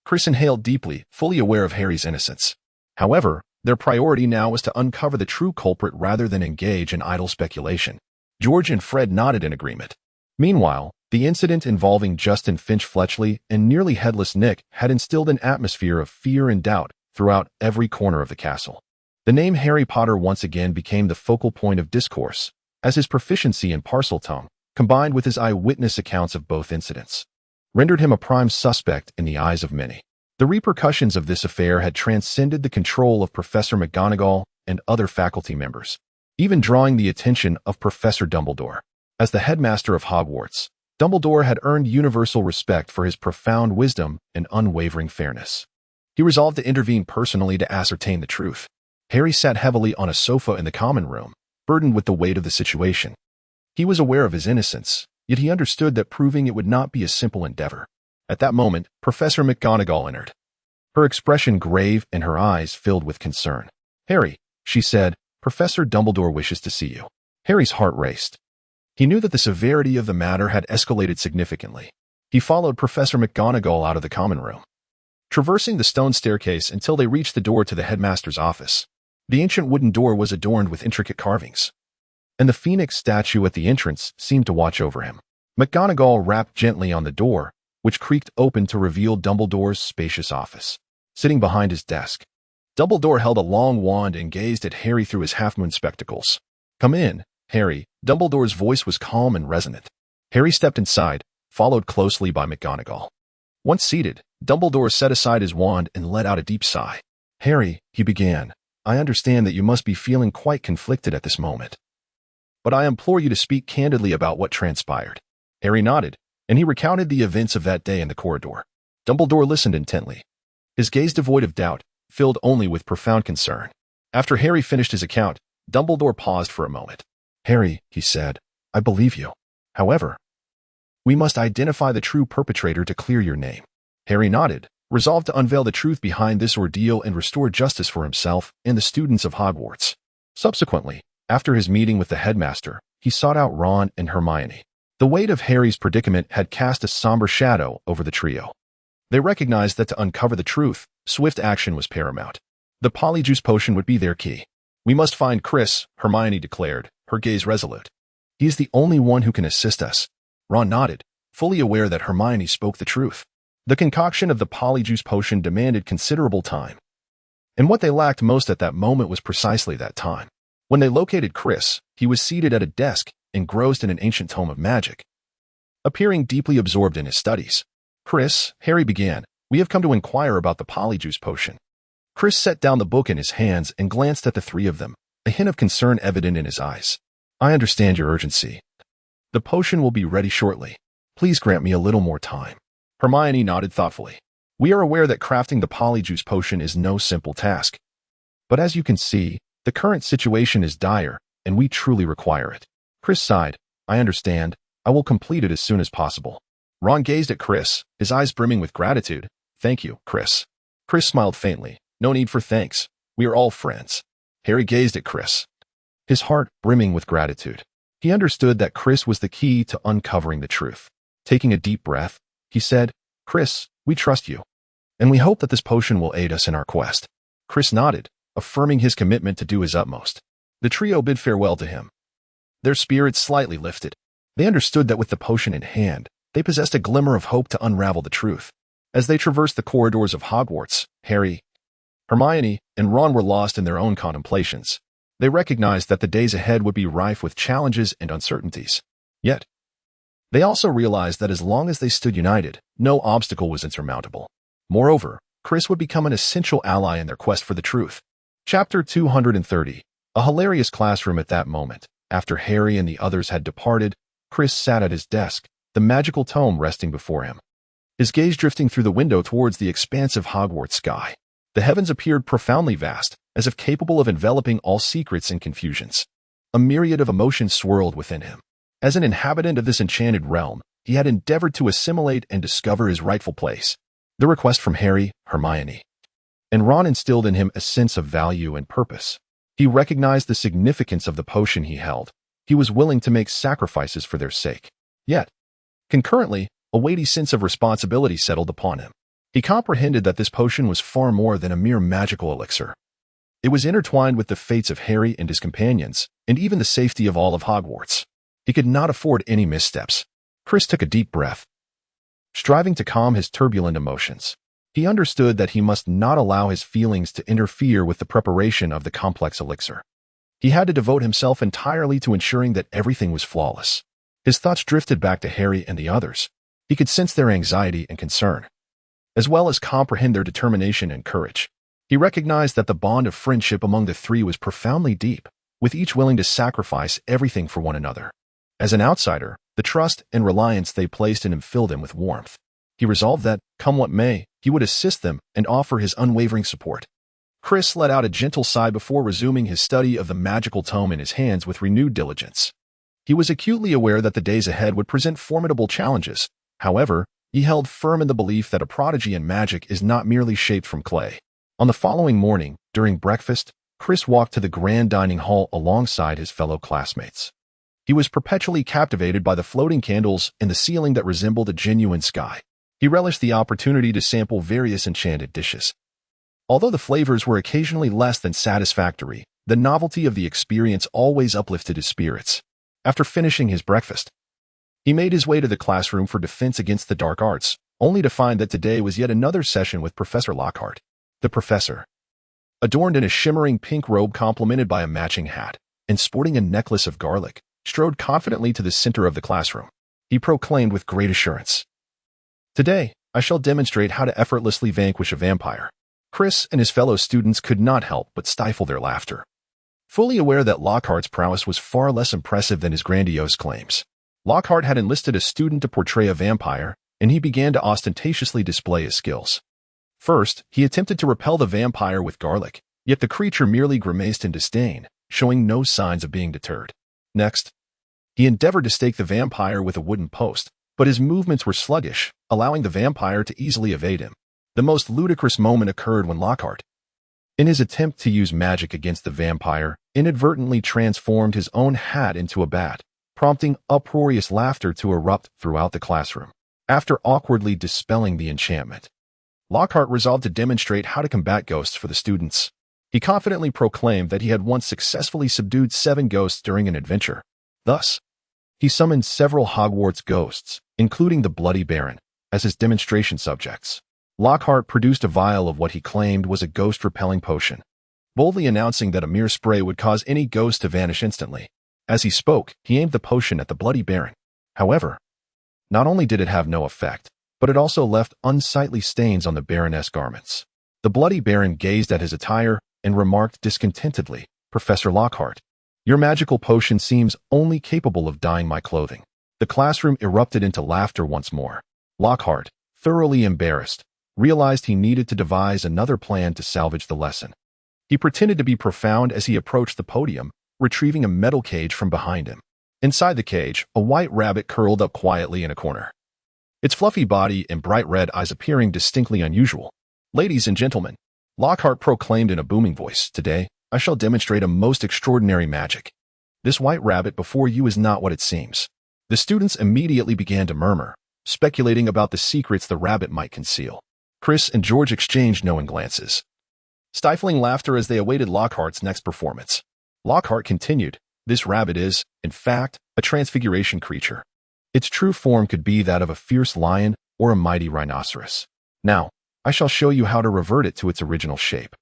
Chris inhaled deeply, fully aware of Harry's innocence. However, their priority now was to uncover the true culprit rather than engage in idle speculation. George and Fred nodded in agreement. Meanwhile, the incident involving Justin Finch-Fletchley and nearly headless Nick had instilled an atmosphere of fear and doubt throughout every corner of the castle. The name Harry Potter once again became the focal point of discourse, as his proficiency in Parseltongue, combined with his eyewitness accounts of both incidents, rendered him a prime suspect in the eyes of many. The repercussions of this affair had transcended the control of Professor McGonagall and other faculty members, even drawing the attention of Professor Dumbledore. As the headmaster of Hogwarts, Dumbledore had earned universal respect for his profound wisdom and unwavering fairness. He resolved to intervene personally to ascertain the truth. Harry sat heavily on a sofa in the common room, burdened with the weight of the situation. He was aware of his innocence, yet he understood that proving it would not be a simple endeavor. At that moment, Professor McGonagall entered, her expression grave and her eyes filled with concern. "Harry," she said, "Professor Dumbledore wishes to see you." Harry's heart raced. He knew that the severity of the matter had escalated significantly. He followed Professor McGonagall out of the common room, traversing the stone staircase until they reached the door to the headmaster's office. The ancient wooden door was adorned with intricate carvings, and the phoenix statue at the entrance seemed to watch over him. McGonagall rapped gently on the door, which creaked open to reveal Dumbledore's spacious office. Sitting behind his desk, Dumbledore held a long wand and gazed at Harry through his half-moon spectacles. "Come in, Harry." Dumbledore's voice was calm and resonant. Harry stepped inside, followed closely by McGonagall. Once seated, Dumbledore set aside his wand and let out a deep sigh. "Harry," he began, "I understand that you must be feeling quite conflicted at this moment. But I implore you to speak candidly about what transpired." Harry nodded, and he recounted the events of that day in the corridor. Dumbledore listened intently, his gaze devoid of doubt, filled only with profound concern. After Harry finished his account, Dumbledore paused for a moment. "Harry," he said, "I believe you. However, we must identify the true perpetrator to clear your name." Harry nodded, resolved to unveil the truth behind this ordeal and restore justice for himself and the students of Hogwarts. Subsequently, after his meeting with the headmaster, he sought out Ron and Hermione. The weight of Harry's predicament had cast a somber shadow over the trio. They recognized that to uncover the truth, swift action was paramount. The Polyjuice potion would be their key. "We must find Chris," Hermione declared, her gaze resolute. "He is the only one who can assist us." Ron nodded, fully aware that Hermione spoke the truth. The concoction of the Polyjuice potion demanded considerable time, and what they lacked most at that moment was precisely that time. When they located Chris, he was seated at a desk, engrossed in an ancient tome of magic, appearing deeply absorbed in his studies. "Chris," Harry began, "we have come to inquire about the Polyjuice potion." Chris set down the book in his hands and glanced at the three of them, a hint of concern evident in his eyes. I understand your urgency. The potion will be ready shortly. Please grant me a little more time. Hermione nodded thoughtfully. We are aware that crafting the polyjuice potion is no simple task. But as you can see, the current situation is dire, and we truly require it. Chris sighed. I understand. I will complete it as soon as possible. Ron gazed at Chris, his eyes brimming with gratitude. Thank you, Chris. Chris smiled faintly. No need for thanks. We are all friends. Harry gazed at Chris, his heart brimming with gratitude. He understood that Chris was the key to uncovering the truth. Taking a deep breath, he said, Chris, we trust you, and we hope that this potion will aid us in our quest. Chris nodded, affirming his commitment to do his utmost. The trio bid farewell to him. Their spirits slightly lifted. They understood that with the potion in hand, they possessed a glimmer of hope to unravel the truth. As they traversed the corridors of Hogwarts, Harry, Hermione, and Ron were lost in their own contemplations. They recognized that the days ahead would be rife with challenges and uncertainties. Yet, they also realized that as long as they stood united, no obstacle was insurmountable. Moreover, Chris would become an essential ally in their quest for the truth. Chapter 230. A hilarious classroom at that moment. After Harry and the others had departed, Chris sat at his desk, the magical tome resting before him. His gaze drifting through the window towards the expansive Hogwarts sky. The heavens appeared profoundly vast, as if capable of enveloping all secrets and confusions. A myriad of emotions swirled within him. As an inhabitant of this enchanted realm, he had endeavored to assimilate and discover his rightful place. The request from Harry, Hermione, and Ron instilled in him a sense of value and purpose. He recognized the significance of the potion he held. He was willing to make sacrifices for their sake. Yet, concurrently, a weighty sense of responsibility settled upon him. He comprehended that this potion was far more than a mere magical elixir. It was intertwined with the fates of Harry and his companions, and even the safety of all of Hogwarts. He could not afford any missteps. Chris took a deep breath, striving to calm his turbulent emotions. He understood that he must not allow his feelings to interfere with the preparation of the complex elixir. He had to devote himself entirely to ensuring that everything was flawless. His thoughts drifted back to Harry and the others. He could sense their anxiety and concern, as well as comprehend their determination and courage. He recognized that the bond of friendship among the three was profoundly deep, with each willing to sacrifice everything for one another. As an outsider, the trust and reliance they placed in him filled him with warmth. He resolved that, come what may, he would assist them and offer his unwavering support. Chris let out a gentle sigh before resuming his study of the magical tome in his hands with renewed diligence. He was acutely aware that the days ahead would present formidable challenges. However, he held firm in the belief that a prodigy in magic is not merely shaped from clay. On the following morning, during breakfast, Chris walked to the grand dining hall alongside his fellow classmates. He was perpetually captivated by the floating candles and the ceiling that resembled a genuine sky. He relished the opportunity to sample various enchanted dishes. Although the flavors were occasionally less than satisfactory, the novelty of the experience always uplifted his spirits. After finishing his breakfast, he made his way to the classroom for defense against the dark arts, only to find that today was yet another session with Professor Lockhart. The professor, adorned in a shimmering pink robe complemented by a matching hat, and sporting a necklace of garlic, strode confidently to the center of the classroom. He proclaimed with great assurance, "Today, I shall demonstrate how to effortlessly vanquish a vampire." Chris and his fellow students could not help but stifle their laughter, fully aware that Lockhart's prowess was far less impressive than his grandiose claims. Lockhart had enlisted a student to portray a vampire, and he began to ostentatiously display his skills. First, he attempted to repel the vampire with garlic, yet the creature merely grimaced in disdain, showing no signs of being deterred. Next, he endeavored to stake the vampire with a wooden post, but his movements were sluggish, allowing the vampire to easily evade him. The most ludicrous moment occurred when Lockhart, in his attempt to use magic against the vampire, inadvertently transformed his own hat into a bat, prompting uproarious laughter to erupt throughout the classroom. After awkwardly dispelling the enchantment, Lockhart resolved to demonstrate how to combat ghosts for the students. He confidently proclaimed that he had once successfully subdued 7 ghosts during an adventure. Thus, he summoned several Hogwarts ghosts, including the Bloody Baron, as his demonstration subjects. Lockhart produced a vial of what he claimed was a ghost-repelling potion, boldly announcing that a mere spray would cause any ghost to vanish instantly. As he spoke, he aimed the potion at the Bloody Baron. However, not only did it have no effect, but it also left unsightly stains on the Baroness' garments. The bloody baron gazed at his attire and remarked discontentedly, "Professor Lockhart, your magical potion seems only capable of dyeing my clothing." The classroom erupted into laughter once more. Lockhart, thoroughly embarrassed, realized he needed to devise another plan to salvage the lesson. He pretended to be profound as he approached the podium, retrieving a metal cage from behind him. Inside the cage, a white rabbit curled up quietly in a corner, its fluffy body and bright red eyes appearing distinctly unusual. "Ladies and gentlemen," Lockhart proclaimed in a booming voice, "today, I shall demonstrate a most extraordinary magic. This white rabbit before you is not what it seems." The students immediately began to murmur, speculating about the secrets the rabbit might conceal. Chris and George exchanged knowing glances, stifling laughter as they awaited Lockhart's next performance. Lockhart continued, "This rabbit is, in fact, a transfiguration creature. Its true form could be that of a fierce lion or a mighty rhinoceros. Now, I shall show you how to revert it to its original shape."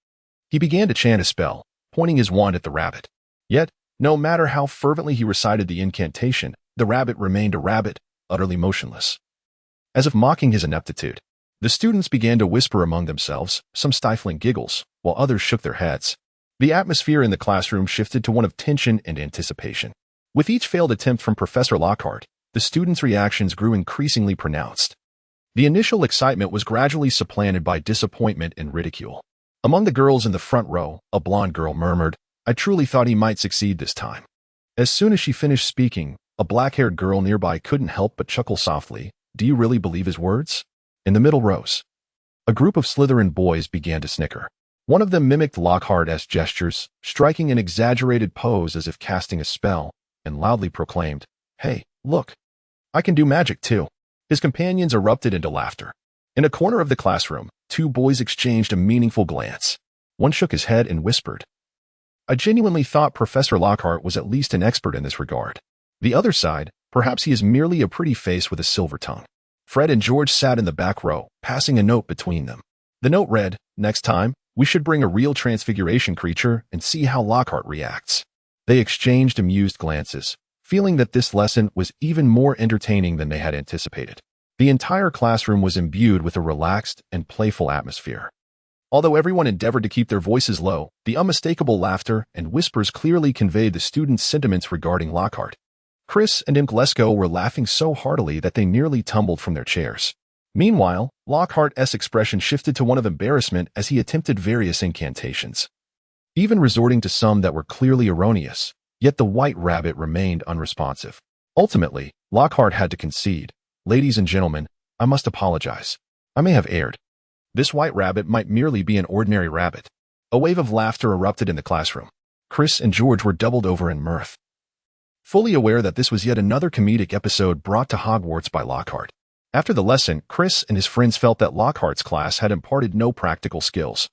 He began to chant a spell, pointing his wand at the rabbit. Yet, no matter how fervently he recited the incantation, the rabbit remained a rabbit, utterly motionless. As if mocking his ineptitude, the students began to whisper among themselves, some stifling giggles, while others shook their heads. The atmosphere in the classroom shifted to one of tension and anticipation. With each failed attempt from Professor Lockhart, the students' reactions grew increasingly pronounced. The initial excitement was gradually supplanted by disappointment and ridicule. Among the girls in the front row, a blonde girl murmured, "I truly thought he might succeed this time." As soon as she finished speaking, a black-haired girl nearby couldn't help but chuckle softly, "Do you really believe his words?" In the middle rows, a group of Slytherin boys began to snicker. One of them mimicked Lockhart's gestures, striking an exaggerated pose as if casting a spell, and loudly proclaimed, "Hey, look, I can do magic too." His companions erupted into laughter. In a corner of the classroom, two boys exchanged a meaningful glance. One shook his head and whispered, "I genuinely thought Professor Lockhart was at least an expert in this regard." The other sighed, "Perhaps he is merely a pretty face with a silver tongue." Fred and George sat in the back row, passing a note between them. The note read, "Next time, we should bring a real transfiguration creature and see how Lockhart reacts." They exchanged amused glances, feeling that this lesson was even more entertaining than they had anticipated. The entire classroom was imbued with a relaxed and playful atmosphere. Although everyone endeavored to keep their voices low, the unmistakable laughter and whispers clearly conveyed the students' sentiments regarding Lockhart. Chris and Imglesko were laughing so heartily that they nearly tumbled from their chairs. Meanwhile, Lockhart's expression shifted to one of embarrassment as he attempted various incantations, even resorting to some that were clearly erroneous, yet the white rabbit remained unresponsive. Ultimately, Lockhart had to concede, "Ladies and gentlemen, I must apologize. I may have erred. This white rabbit might merely be an ordinary rabbit." A wave of laughter erupted in the classroom. Chris and George were doubled over in mirth, fully aware that this was yet another comedic episode brought to Hogwarts by Lockhart. After the lesson, Chris and his friends felt that Lockhart's class had imparted no practical skills,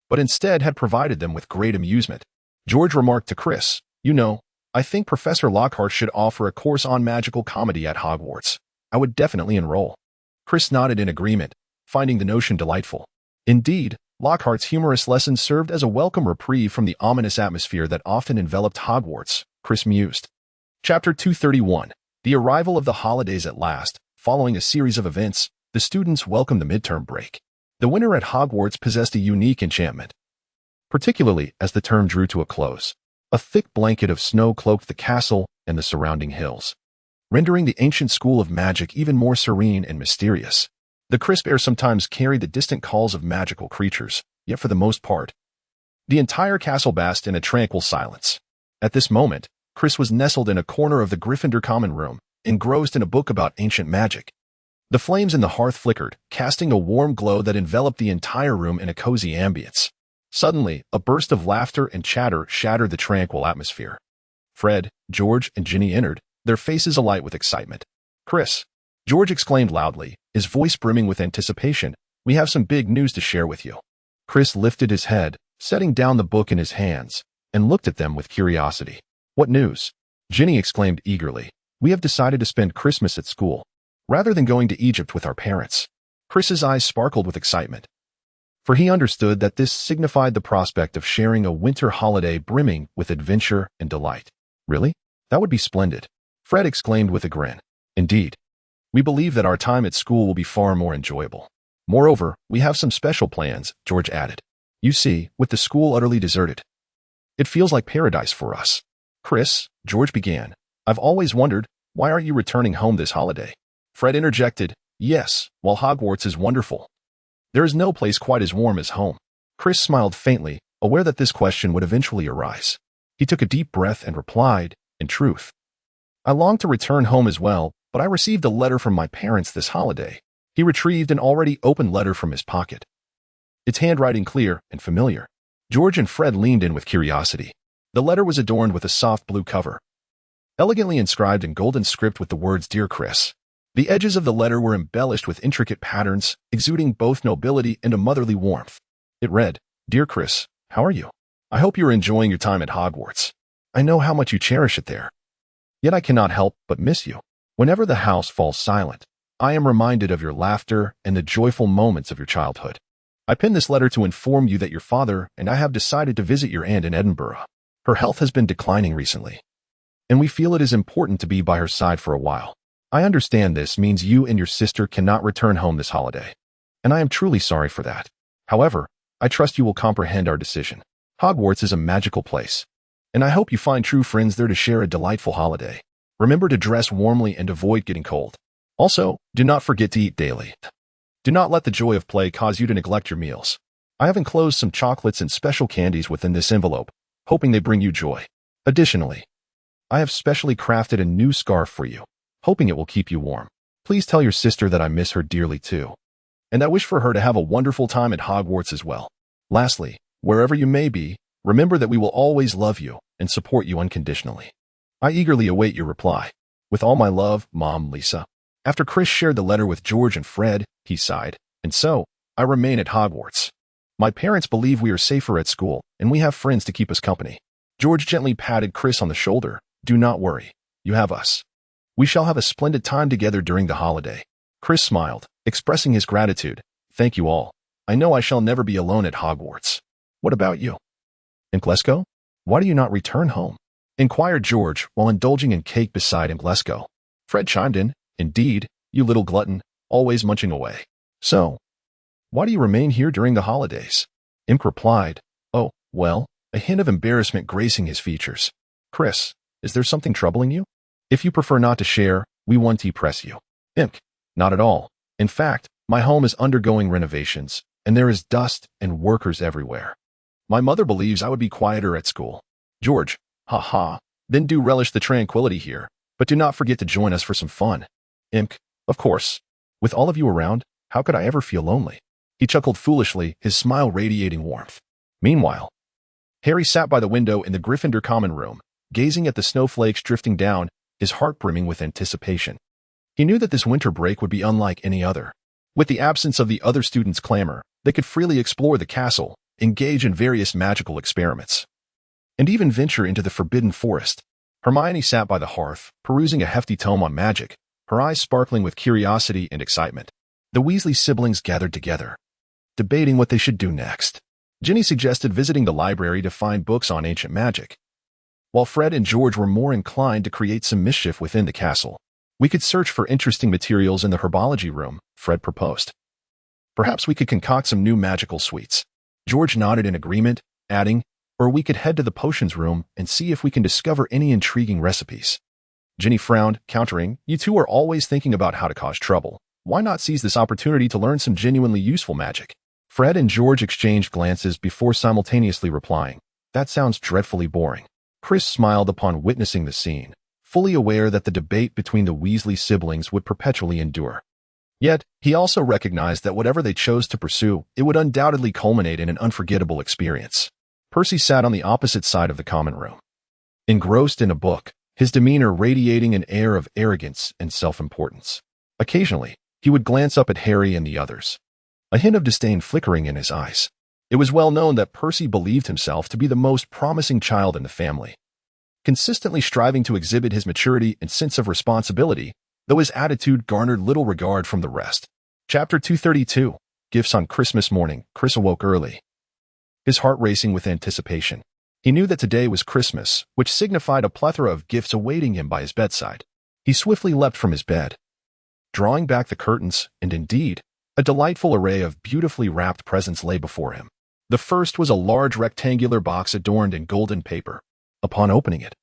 but instead had provided them with great amusement. George remarked to Chris, "You know, I think Professor Lockhart should offer a course on magical comedy at Hogwarts. I would definitely enroll." Chris nodded in agreement, finding the notion delightful. Indeed, Lockhart's humorous lessons served as a welcome reprieve from the ominous atmosphere that often enveloped Hogwarts, Chris mused. Chapter 231. The arrival of the holidays at last. Following a series of events, the students welcomed the midterm break. The winter at Hogwarts possessed a unique enchantment, particularly as the term drew to a close. A thick blanket of snow cloaked the castle and the surrounding hills, rendering the ancient school of magic even more serene and mysterious. The crisp air sometimes carried the distant calls of magical creatures, yet for the most part, the entire castle basked in a tranquil silence. At this moment, Chris was nestled in a corner of the Gryffindor common room, engrossed in a book about ancient magic. The flames in the hearth flickered, casting a warm glow that enveloped the entire room in a cozy ambience. Suddenly, a burst of laughter and chatter shattered the tranquil atmosphere. Fred, George, and Ginny entered, their faces alight with excitement. "Chris," George exclaimed loudly, his voice brimming with anticipation, "we have some big news to share with you." Chris lifted his head, setting down the book in his hands, and looked at them with curiosity. "What news?" Ginny exclaimed eagerly. "We have decided to spend Christmas at school, rather than going to Egypt with our parents." Chris's eyes sparkled with excitement, for he understood that this signified the prospect of sharing a winter holiday brimming with adventure and delight. "Really? That would be splendid," Fred exclaimed with a grin. "Indeed. We believe that our time at school will be far more enjoyable." Moreover, we have some special plans, George added. You see, with the school utterly deserted, it feels like paradise for us. Chris, George began, I've always wondered, why aren't you returning home this holiday? Fred interjected, yes, while Hogwarts is wonderful, there is no place quite as warm as home. Chris smiled faintly, aware that this question would eventually arise. He took a deep breath and replied, in truth, I long to return home as well, but I received a letter from my parents this holiday. He retrieved an already opened letter from his pocket, its handwriting clear and familiar. George and Fred leaned in with curiosity. The letter was adorned with a soft blue cover, elegantly inscribed in golden script with the words, Dear Chris. The edges of the letter were embellished with intricate patterns, exuding both nobility and a motherly warmth. It read, Dear Chris, how are you? I hope you are enjoying your time at Hogwarts. I know how much you cherish it there. Yet I cannot help but miss you. Whenever the house falls silent, I am reminded of your laughter and the joyful moments of your childhood. I pen this letter to inform you that your father and I have decided to visit your aunt in Edinburgh. Her health has been declining recently, and we feel it is important to be by her side for a while. I understand this means you and your sister cannot return home this holiday, and I am truly sorry for that. However, I trust you will comprehend our decision. Hogwarts is a magical place, and I hope you find true friends there to share a delightful holiday. Remember to dress warmly and avoid getting cold. Also, do not forget to eat daily. Do not let the joy of play cause you to neglect your meals. I have enclosed some chocolates and special candies within this envelope, hoping they bring you joy. Additionally, I have specially crafted a new scarf for you, hoping it will keep you warm. Please tell your sister that I miss her dearly too, and I wish for her to have a wonderful time at Hogwarts as well. Lastly, wherever you may be, remember that we will always love you and support you unconditionally. I eagerly await your reply. With all my love, Mom, Lisa. After Chris shared the letter with George and Fred, he sighed, and so, I remain at Hogwarts. My parents believe we are safer at school, and we have friends to keep us company. George gently patted Chris on the shoulder. Do not worry. You have us. We shall have a splendid time together during the holiday. Chris smiled, expressing his gratitude. Thank you all. I know I shall never be alone at Hogwarts. What about you? And Glasgow? Why do you not return home? Inquired George while indulging in cake beside him. Glasgow. Fred chimed in. Indeed, you little glutton, always munching away. So, why do you remain here during the holidays? Imp replied, Oh, well, a hint of embarrassment gracing his features. Chris, is there something troubling you? If you prefer not to share, we won't press you. Imp, not at all. In fact, my home is undergoing renovations, and there is dust and workers everywhere. My mother believes I would be quieter at school. George, ha, then do relish the tranquility here, but do not forget to join us for some fun. Imp, of course. With all of you around, how could I ever feel lonely? He chuckled foolishly, his smile radiating warmth. Meanwhile, Harry sat by the window in the Gryffindor common room, gazing at the snowflakes drifting down, his heart brimming with anticipation. He knew that this winter break would be unlike any other. With the absence of the other students' clamor, they could freely explore the castle, engage in various magical experiments, and even venture into the forbidden forest. Hermione sat by the hearth, perusing a hefty tome on magic, her eyes sparkling with curiosity and excitement. The Weasley siblings gathered together, debating what they should do next. Ginny suggested visiting the library to find books on ancient magic, while Fred and George were more inclined to create some mischief within the castle. We could search for interesting materials in the herbology room, Fred proposed. Perhaps we could concoct some new magical sweets. George nodded in agreement, adding, or we could head to the potions room and see if we can discover any intriguing recipes. Ginny frowned, countering, You two are always thinking about how to cause trouble. Why not seize this opportunity to learn some genuinely useful magic? Fred and George exchanged glances before simultaneously replying, That sounds dreadfully boring. Chris smiled upon witnessing the scene, fully aware that the debate between the Weasley siblings would perpetually endure. Yet, he also recognized that whatever they chose to pursue, it would undoubtedly culminate in an unforgettable experience. Percy sat on the opposite side of the common room, engrossed in a book, his demeanor radiating an air of arrogance and self-importance. Occasionally, he would glance up at Harry and the others, a hint of disdain flickering in his eyes. It was well known that Percy believed himself to be the most promising child in the family, consistently striving to exhibit his maturity and sense of responsibility, though his attitude garnered little regard from the rest. Chapter 232, Gifts on Christmas morning. Chris awoke early, his heart racing with anticipation. He knew that today was Christmas, which signified a plethora of gifts awaiting him by his bedside. He swiftly leapt from his bed, drawing back the curtains, and indeed, A delightful array of beautifully wrapped presents lay before him. The first was a large rectangular box adorned in golden paper. Upon opening it,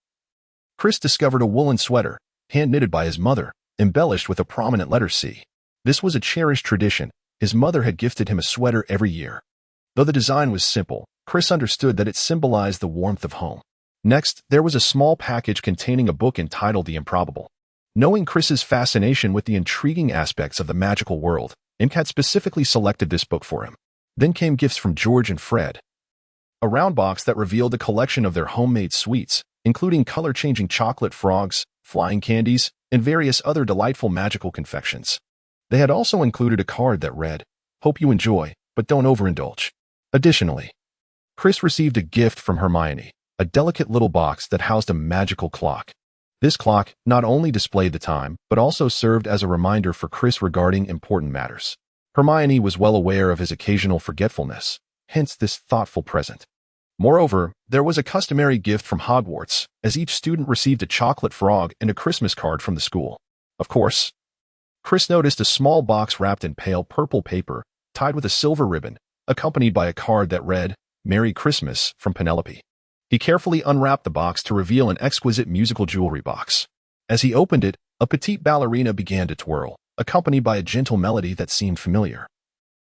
Chris discovered a woolen sweater, hand-knitted by his mother, embellished with a prominent letter C. This was a cherished tradition. His mother had gifted him a sweater every year. Though the design was simple, Chris understood that it symbolized the warmth of home. Next, there was a small package containing a book entitled The Improbable. Knowing Chris's fascination with the intriguing aspects of the magical world, Imp had specifically selected this book for him. Then came gifts from George and Fred. A round box that revealed a collection of their homemade sweets, including color-changing chocolate frogs, flying candies, and various other delightful magical confections. They had also included a card that read, "Hope you enjoy, but don't overindulge." Additionally, Chris received a gift from Hermione, a delicate little box that housed a magical clock. This clock not only displayed the time, but also served as a reminder for Chris regarding important matters. Hermione was well aware of his occasional forgetfulness, hence this thoughtful present. Moreover, there was a customary gift from Hogwarts, as each student received a chocolate frog and a Christmas card from the school. Of course, Chris noticed a small box wrapped in pale purple paper, tied with a silver ribbon, accompanied by a card that read, "Merry Christmas" from Penelope. He carefully unwrapped the box to reveal an exquisite musical jewelry box. As he opened it, a petite ballerina began to twirl, accompanied by a gentle melody that seemed familiar,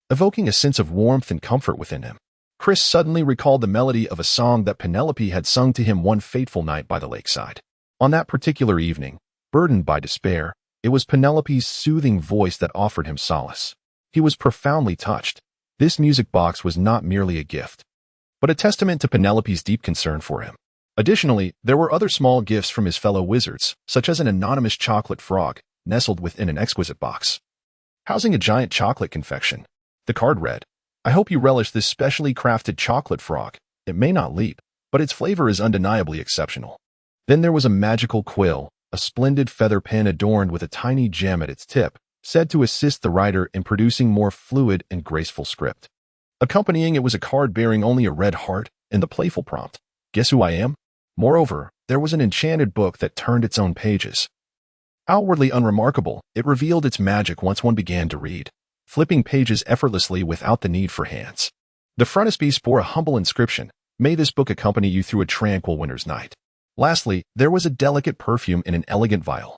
evoking a sense of warmth and comfort within him. Chris suddenly recalled the melody of a song that Penelope had sung to him one fateful night by the lakeside. On that particular evening, burdened by despair, it was Penelope's soothing voice that offered him solace. He was profoundly touched. This music box was not merely a gift, but a testament to Penelope's deep concern for him. Additionally, there were other small gifts from his fellow wizards, such as an anonymous chocolate frog, nestled within an exquisite box, housing a giant chocolate confection. The card read, "I hope you relish this specially crafted chocolate frog. It may not leap, but its flavor is undeniably exceptional." Then there was a magical quill, a splendid feather pen adorned with a tiny gem at its tip, said to assist the writer in producing more fluid and graceful script. Accompanying it was a card bearing only a red heart and the playful prompt, "Guess who I am?" Moreover, there was an enchanted book that turned its own pages. Outwardly unremarkable, it revealed its magic once one began to read, flipping pages effortlessly without the need for hands. The frontispiece bore a humble inscription, "May this book accompany you through a tranquil winter's night." Lastly, there was a delicate perfume in an elegant vial,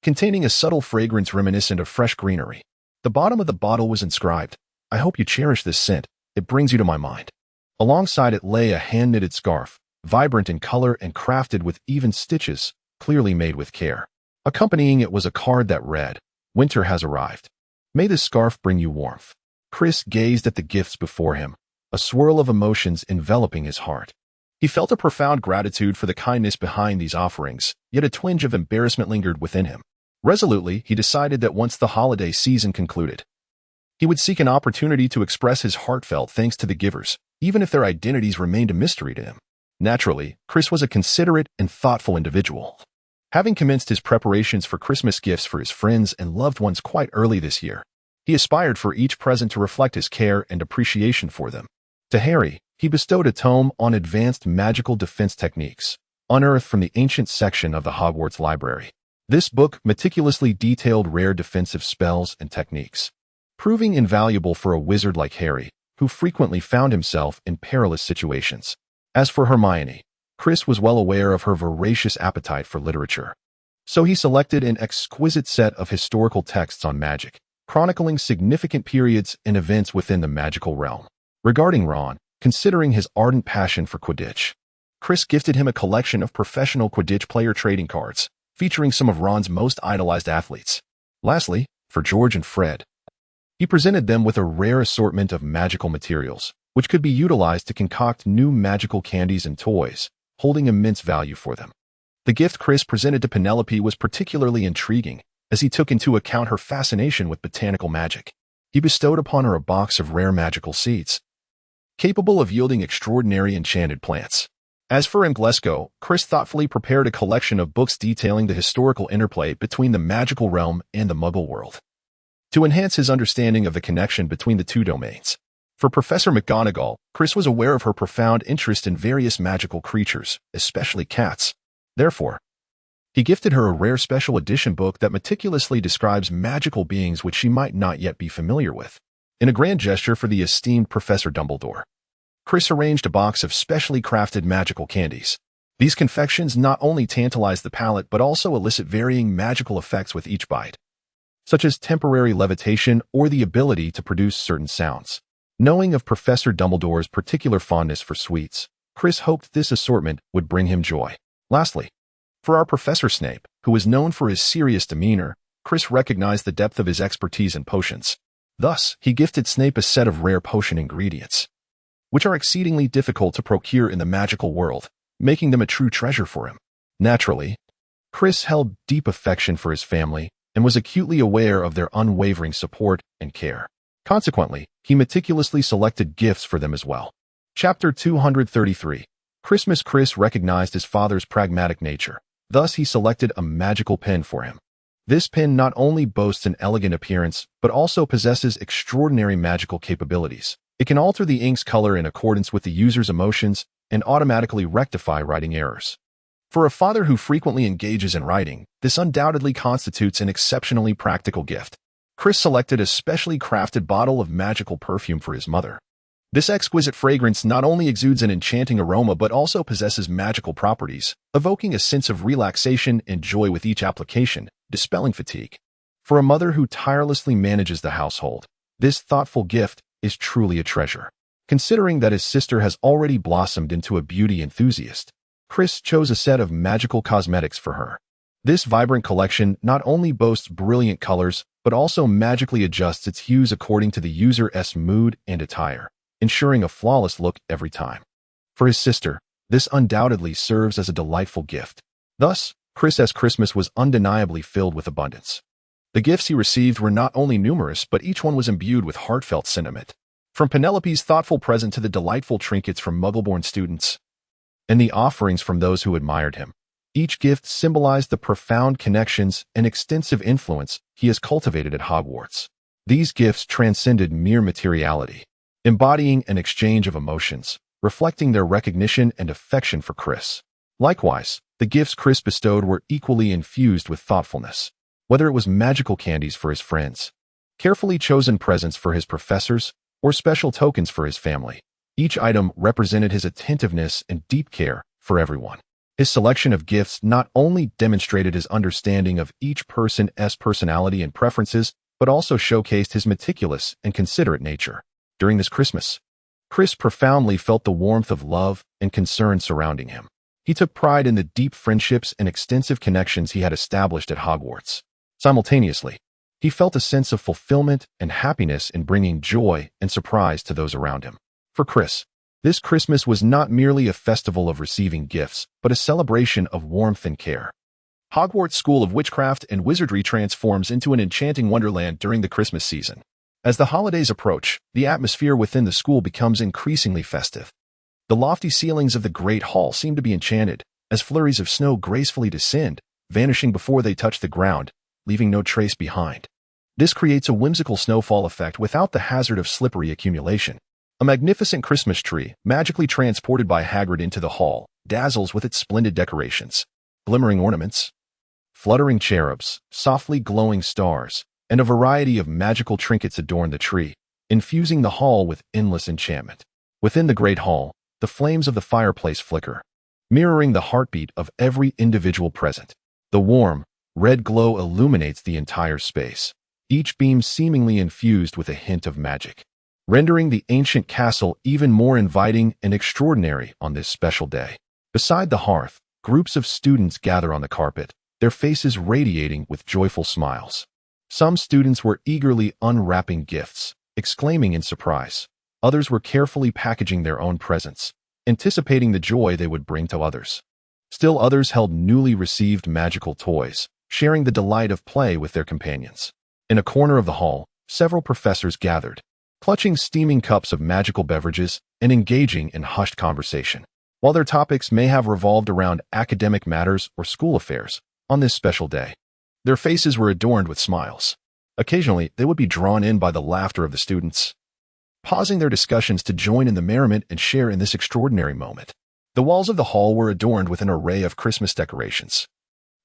containing a subtle fragrance reminiscent of fresh greenery. The bottom of the bottle was inscribed, "I hope you cherish this scent. It brings you to my mind." Alongside it lay a hand-knitted scarf, vibrant in color and crafted with even stitches, clearly made with care. Accompanying it was a card that read, "Winter has arrived. May this scarf bring you warmth." Chris gazed at the gifts before him, a swirl of emotions enveloping his heart. He felt a profound gratitude for the kindness behind these offerings, yet a twinge of embarrassment lingered within him. Resolutely, he decided that once the holiday season concluded, he would seek an opportunity to express his heartfelt thanks to the givers, even if their identities remained a mystery to him. Naturally, Chris was a considerate and thoughtful individual. Having commenced his preparations for Christmas gifts for his friends and loved ones quite early this year, he aspired for each present to reflect his care and appreciation for them. To Harry, he bestowed a tome on advanced magical defense techniques, unearthed from the ancient section of the Hogwarts library. This book meticulously detailed rare defensive spells and techniques, proving invaluable for a wizard like Harry, who frequently found himself in perilous situations. As for Hermione, Chris was well aware of her voracious appetite for literature, so he selected an exquisite set of historical texts on magic, chronicling significant periods and events within the magical realm. Regarding Ron, considering his ardent passion for Quidditch, Chris gifted him a collection of professional Quidditch player trading cards, featuring some of Ron's most idolized athletes. Lastly, for George and Fred, he presented them with a rare assortment of magical materials, which could be utilized to concoct new magical candies and toys, holding immense value for them. The gift Chris presented to Penelope was particularly intriguing, as he took into account her fascination with botanical magic. He bestowed upon her a box of rare magical seeds, capable of yielding extraordinary enchanted plants. As for Glesko, Chris thoughtfully prepared a collection of books detailing the historical interplay between the magical realm and the Muggle world, to enhance his understanding of the connection between the two domains. For Professor McGonagall, Chris was aware of her profound interest in various magical creatures, especially cats. Therefore, He gifted her a rare special edition book that meticulously describes magical beings which she might not yet be familiar with. In a grand gesture for the esteemed Professor Dumbledore, Chris arranged a box of specially crafted magical candies. These confections not only tantalize the palate but also elicit varying magical effects with each bite, such as temporary levitation or the ability to produce certain sounds. Knowing of Professor Dumbledore's particular fondness for sweets, Chris hoped this assortment would bring him joy. Lastly, for our Professor Snape, who was known for his serious demeanor, Chris recognized the depth of his expertise in potions. Thus, he gifted Snape a set of rare potion ingredients, which are exceedingly difficult to procure in the magical world, making them a true treasure for him. Naturally, Chris held deep affection for his family and was acutely aware of their unwavering support and care. Consequently, he meticulously selected gifts for them as well. Chapter 233. Christmas. Chris recognized his father's pragmatic nature. Thus, he selected a magical pen for him. This pen not only boasts an elegant appearance, but also possesses extraordinary magical capabilities. It can alter the ink's color in accordance with the user's emotions and automatically rectify writing errors. For a father who frequently engages in writing, this undoubtedly constitutes an exceptionally practical gift. Chris selected a specially crafted bottle of magical perfume for his mother. This exquisite fragrance not only exudes an enchanting aroma but also possesses magical properties, evoking a sense of relaxation and joy with each application, dispelling fatigue. For a mother who tirelessly manages the household, this thoughtful gift is truly a treasure. Considering that his sister has already blossomed into a beauty enthusiast, Chris chose a set of magical cosmetics for her. This vibrant collection not only boasts brilliant colors, but also magically adjusts its hues according to the user's mood and attire, ensuring a flawless look every time. For his sister, this undoubtedly serves as a delightful gift. Thus, Chris's Christmas was undeniably filled with abundance. The gifts he received were not only numerous, but each one was imbued with heartfelt sentiment. From Penelope's thoughtful present to the delightful trinkets from Muggle-born students, and the offerings from those who admired him, each gift symbolized the profound connections and extensive influence he has cultivated at Hogwarts. These gifts transcended mere materiality, embodying an exchange of emotions, reflecting their recognition and affection for Chris. Likewise, the gifts Chris bestowed were equally infused with thoughtfulness. Whether it was magical candies for his friends, carefully chosen presents for his professors, or special tokens for his family, each item represented his attentiveness and deep care for everyone. His selection of gifts not only demonstrated his understanding of each person's personality and preferences, but also showcased his meticulous and considerate nature. During this Christmas, Chris profoundly felt the warmth of love and concern surrounding him. He took pride in the deep friendships and extensive connections he had established at Hogwarts. Simultaneously, he felt a sense of fulfillment and happiness in bringing joy and surprise to those around him. For Chris, this Christmas was not merely a festival of receiving gifts, but a celebration of warmth and care. Hogwarts School of Witchcraft and Wizardry transforms into an enchanting wonderland during the Christmas season. As the holidays approach, the atmosphere within the school becomes increasingly festive. The lofty ceilings of the Great Hall seem to be enchanted, as flurries of snow gracefully descend, vanishing before they touch the ground, leaving no trace behind. This creates a whimsical snowfall effect without the hazard of slippery accumulation. A magnificent Christmas tree, magically transported by Hagrid into the hall, dazzles with its splendid decorations. Glimmering ornaments, fluttering cherubs, softly glowing stars, and a variety of magical trinkets adorn the tree, infusing the hall with endless enchantment. Within the Great Hall, the flames of the fireplace flicker, mirroring the heartbeat of every individual present. The warm, red glow illuminates the entire space, each beam seemingly infused with a hint of magic, rendering the ancient castle even more inviting and extraordinary on this special day. Beside the hearth, groups of students gather on the carpet, their faces radiating with joyful smiles. Some students were eagerly unwrapping gifts, exclaiming in surprise. Others were carefully packaging their own presents, anticipating the joy they would bring to others. Still others held newly received magical toys, sharing the delight of play with their companions. In a corner of the hall, several professors gathered, clutching steaming cups of magical beverages and engaging in hushed conversation. While their topics may have revolved around academic matters or school affairs, on this special day, their faces were adorned with smiles. Occasionally, they would be drawn in by the laughter of the students, pausing their discussions to join in the merriment and share in this extraordinary moment. The walls of the hall were adorned with an array of Christmas decorations,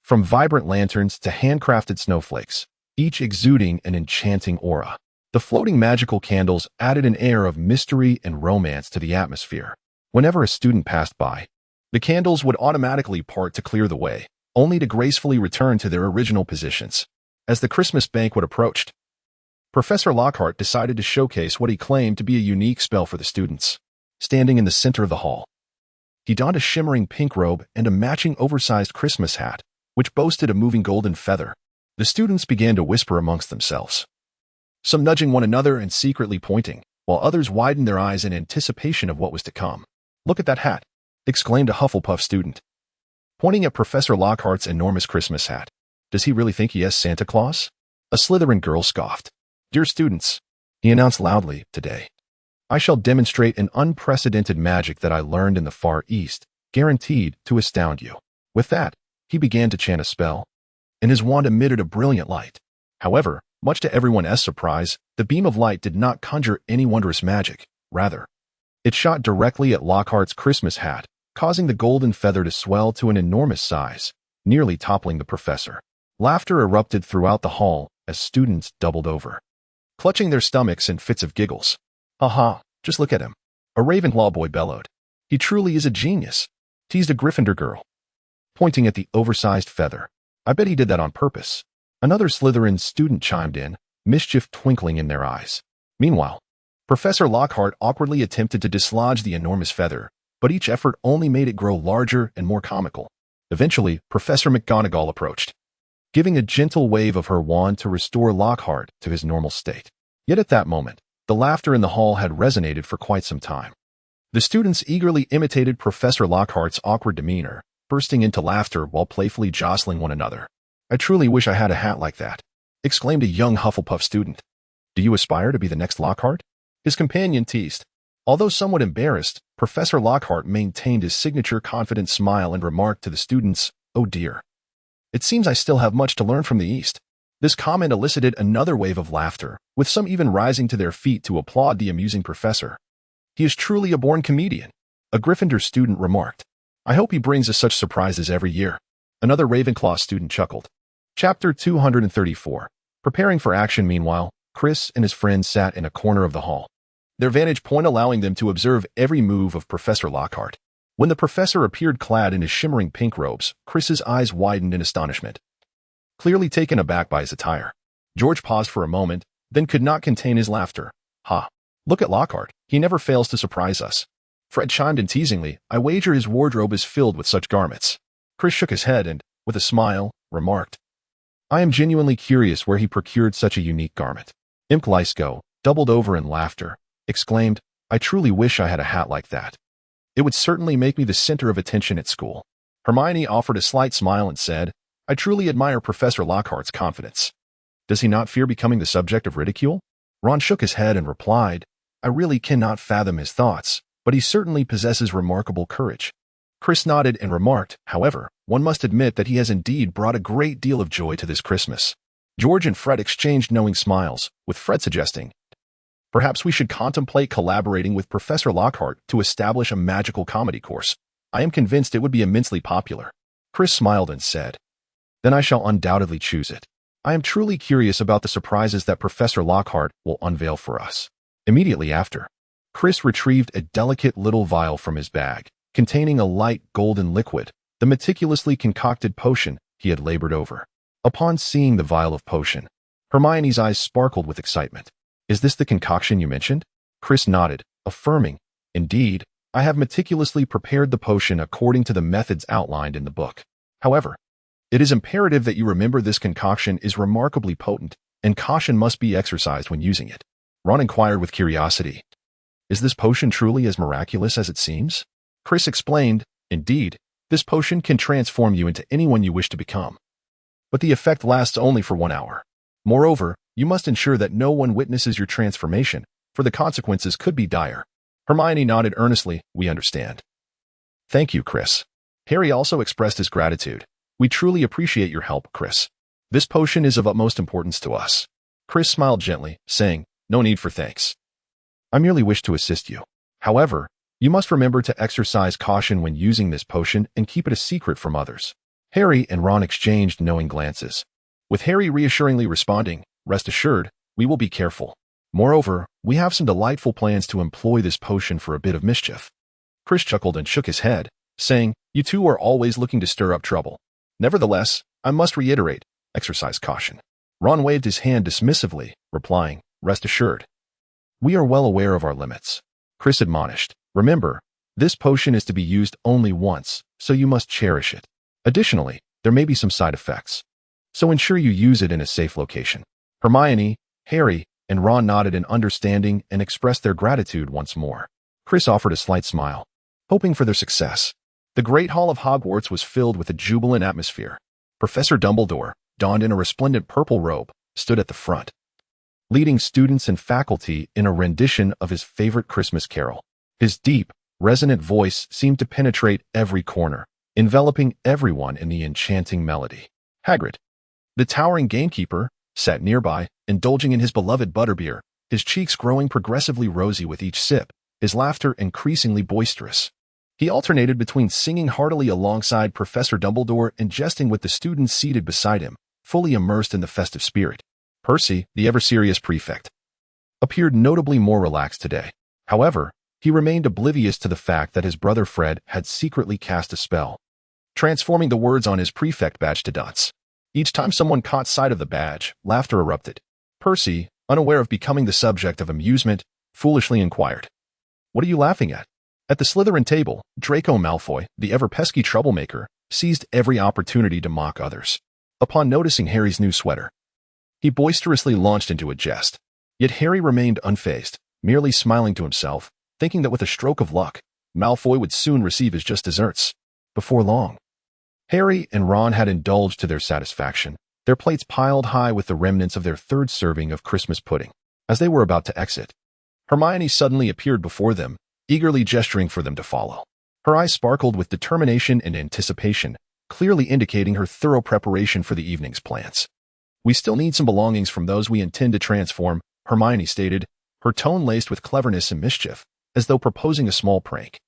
from vibrant lanterns to handcrafted snowflakes, each exuding an enchanting aura. The floating magical candles added an air of mystery and romance to the atmosphere. Whenever a student passed by, the candles would automatically part to clear the way, only to gracefully return to their original positions. As the Christmas banquet approached, Professor Lockhart decided to showcase what he claimed to be a unique spell for the students. Standing in the center of the hall, he donned a shimmering pink robe and a matching oversized Christmas hat, which boasted a moving golden feather. The students began to whisper amongst themselves, some nudging one another and secretly pointing, while others widened their eyes in anticipation of what was to come. "Look at that hat," exclaimed a Hufflepuff student, pointing at Professor Lockhart's enormous Christmas hat. "Does he really think he is Santa Claus?" A Slytherin girl scoffed. "Dear students," he announced loudly, "today, I shall demonstrate an unprecedented magic that I learned in the Far East, guaranteed to astound you." With that, he began to chant a spell, and his wand emitted a brilliant light. However, much to everyone's surprise, the beam of light did not conjure any wondrous magic. Rather, it shot directly at Lockhart's Christmas hat, causing the golden feather to swell to an enormous size, nearly toppling the professor. Laughter erupted throughout the hall as students doubled over, clutching their stomachs in fits of giggles. "Aha, just look at him," a Ravenclaw boy bellowed. "He truly is a genius," teased a Gryffindor girl, pointing at the oversized feather. "I bet he did that on purpose." Another Slytherin student chimed in, mischief twinkling in their eyes. Meanwhile, Professor Lockhart awkwardly attempted to dislodge the enormous feather, but each effort only made it grow larger and more comical. Eventually, Professor McGonagall approached, giving a gentle wave of her wand to restore Lockhart to his normal state. Yet at that moment, the laughter in the hall had resonated for quite some time. The students eagerly imitated Professor Lockhart's awkward demeanor, bursting into laughter while playfully jostling one another. "I truly wish I had a hat like that," exclaimed a young Hufflepuff student. "Do you aspire to be the next Lockhart?" his companion teased. Although somewhat embarrassed, Professor Lockhart maintained his signature confident smile and remarked to the students, "Oh dear. It seems I still have much to learn from the East." This comment elicited another wave of laughter, with some even rising to their feet to applaud the amusing professor. "He is truly a born comedian," a Gryffindor student remarked. "I hope he brings us such surprises every year." Another Ravenclaw student chuckled. Chapter 234. Preparing for action. Meanwhile, Chris and his friends sat in a corner of the hall, their vantage point allowing them to observe every move of Professor Lockhart. When the professor appeared clad in his shimmering pink robes, Chris's eyes widened in astonishment, clearly taken aback by his attire. George paused for a moment, then could not contain his laughter. "Ha! Look at Lockhart. He never fails to surprise us." Fred chimed in teasingly, "I wager his wardrobe is filled with such garments." Chris shook his head and, with a smile, remarked, "I am genuinely curious where he procured such a unique garment." Imp Lysko, doubled over in laughter, exclaimed, "I truly wish I had a hat like that. It would certainly make me the center of attention at school." Hermione offered a slight smile and said, "I truly admire Professor Lockhart's confidence. Does he not fear becoming the subject of ridicule?" Ron shook his head and replied, "I really cannot fathom his thoughts, but he certainly possesses remarkable courage." Chris nodded and remarked, "However, one must admit that he has indeed brought a great deal of joy to this Christmas." George and Fred exchanged knowing smiles, with Fred suggesting, "Perhaps we should contemplate collaborating with Professor Lockhart to establish a magical comedy course. I am convinced it would be immensely popular." Chris smiled and said, "Then I shall undoubtedly choose it. I am truly curious about the surprises that Professor Lockhart will unveil for us." Immediately after, Chris retrieved a delicate little vial from his bag, containing a light golden liquid, the meticulously concocted potion he had labored over. Upon seeing the vial of potion, Hermione's eyes sparkled with excitement. "Is this the concoction you mentioned?" Chris nodded, affirming, "Indeed, I have meticulously prepared the potion according to the methods outlined in the book. However, it is imperative that you remember this concoction is remarkably potent, and caution must be exercised when using it." Ron inquired with curiosity, "Is this potion truly as miraculous as it seems?" Chris explained, "Indeed, this potion can transform you into anyone you wish to become. But the effect lasts only for 1 hour. Moreover, you must ensure that no one witnesses your transformation, for the consequences could be dire." Hermione nodded earnestly, "We understand." "Thank you, Chris." Harry also expressed his gratitude. "We truly appreciate your help, Chris. This potion is of utmost importance to us." Chris smiled gently, saying, "No need for thanks. I merely wish to assist you. However, you must remember to exercise caution when using this potion and keep it a secret from others." Harry and Ron exchanged knowing glances, with Harry reassuringly responding, "Rest assured, we will be careful. Moreover, we have some delightful plans to employ this potion for a bit of mischief." Chris chuckled and shook his head, saying, "You two are always looking to stir up trouble. Nevertheless, I must reiterate, exercise caution." Ron waved his hand dismissively, replying, "Rest assured. We are well aware of our limits." Chris admonished, "Remember, this potion is to be used only once, so you must cherish it. Additionally, there may be some side effects, so ensure you use it in a safe location." Hermione, Harry, and Ron nodded in understanding and expressed their gratitude once more. Chris offered a slight smile, hoping for their success. The Great Hall of Hogwarts was filled with a jubilant atmosphere. Professor Dumbledore, donned in a resplendent purple robe, stood at the front, leading students and faculty in a rendition of his favorite Christmas carol. His deep, resonant voice seemed to penetrate every corner, enveloping everyone in the enchanting melody. Hagrid, the towering gamekeeper, sat nearby, indulging in his beloved butterbeer, his cheeks growing progressively rosy with each sip, his laughter increasingly boisterous. He alternated between singing heartily alongside Professor Dumbledore and jesting with the students seated beside him, fully immersed in the festive spirit. Percy, the ever-serious prefect, appeared notably more relaxed today. However, he remained oblivious to the fact that his brother Fred had secretly cast a spell, transforming the words on his prefect badge to dots. Each time someone caught sight of the badge, laughter erupted. Percy, unaware of becoming the subject of amusement, foolishly inquired, "What are you laughing at?" At the Slytherin table, Draco Malfoy, the ever-pesky troublemaker, seized every opportunity to mock others. Upon noticing Harry's new sweater, he boisterously launched into a jest. Yet Harry remained unfazed, merely smiling to himself, thinking that with a stroke of luck, Malfoy would soon receive his just desserts. Before long, Harry and Ron had indulged to their satisfaction, their plates piled high with the remnants of their third serving of Christmas pudding. As they were about to exit, Hermione suddenly appeared before them, eagerly gesturing for them to follow. Her eyes sparkled with determination and anticipation, clearly indicating her thorough preparation for the evening's plans. "We still need some belongings from those we intend to transform," Hermione stated, her tone laced with cleverness and mischief, as though proposing a small prank.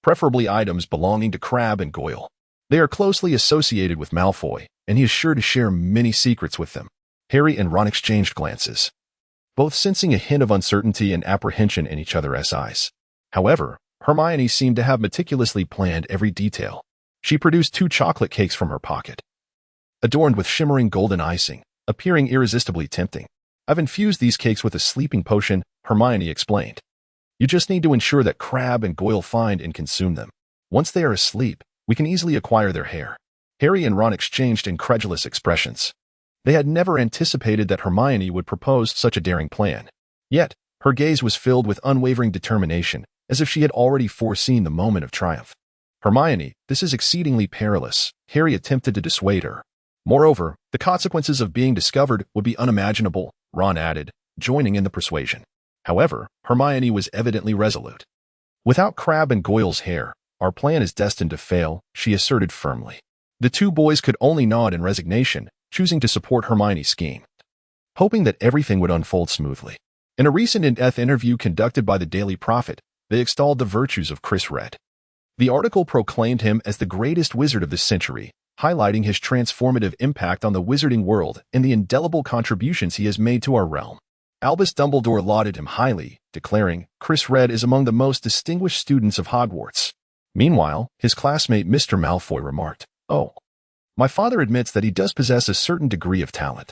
"Preferably items belonging to Crabbe and Goyle. They are closely associated with Malfoy, and he is sure to share many secrets with them." Harry and Ron exchanged glances, both sensing a hint of uncertainty and apprehension in each other's eyes. However, Hermione seemed to have meticulously planned every detail. She produced 2 chocolate cakes from her pocket, adorned with shimmering golden icing, appearing irresistibly tempting. "I've infused these cakes with a sleeping potion," Hermione explained. "You just need to ensure that Crabbe and Goyle find and consume them. Once they are asleep, we can easily acquire their hair." Harry and Ron exchanged incredulous expressions. They had never anticipated that Hermione would propose such a daring plan. Yet, her gaze was filled with unwavering determination, as if she had already foreseen the moment of triumph. "Hermione, this is exceedingly perilous," Harry attempted to dissuade her. "Moreover, the consequences of being discovered would be unimaginable," Ron added, joining in the persuasion. However, Hermione was evidently resolute. "Without Crabbe and Goyle's hair, our plan is destined to fail," she asserted firmly. The 2 boys could only nod in resignation, choosing to support Hermione's scheme, hoping that everything would unfold smoothly. In a recent in-depth interview conducted by the Daily Prophet, they extolled the virtues of Chris Red. The article proclaimed him as the greatest wizard of the century, highlighting his transformative impact on the wizarding world and the indelible contributions he has made to our realm. Albus Dumbledore lauded him highly, declaring, "Chris Red is among the most distinguished students of Hogwarts." Meanwhile, his classmate Mr. Malfoy remarked, "Oh, my father admits that he does possess a certain degree of talent."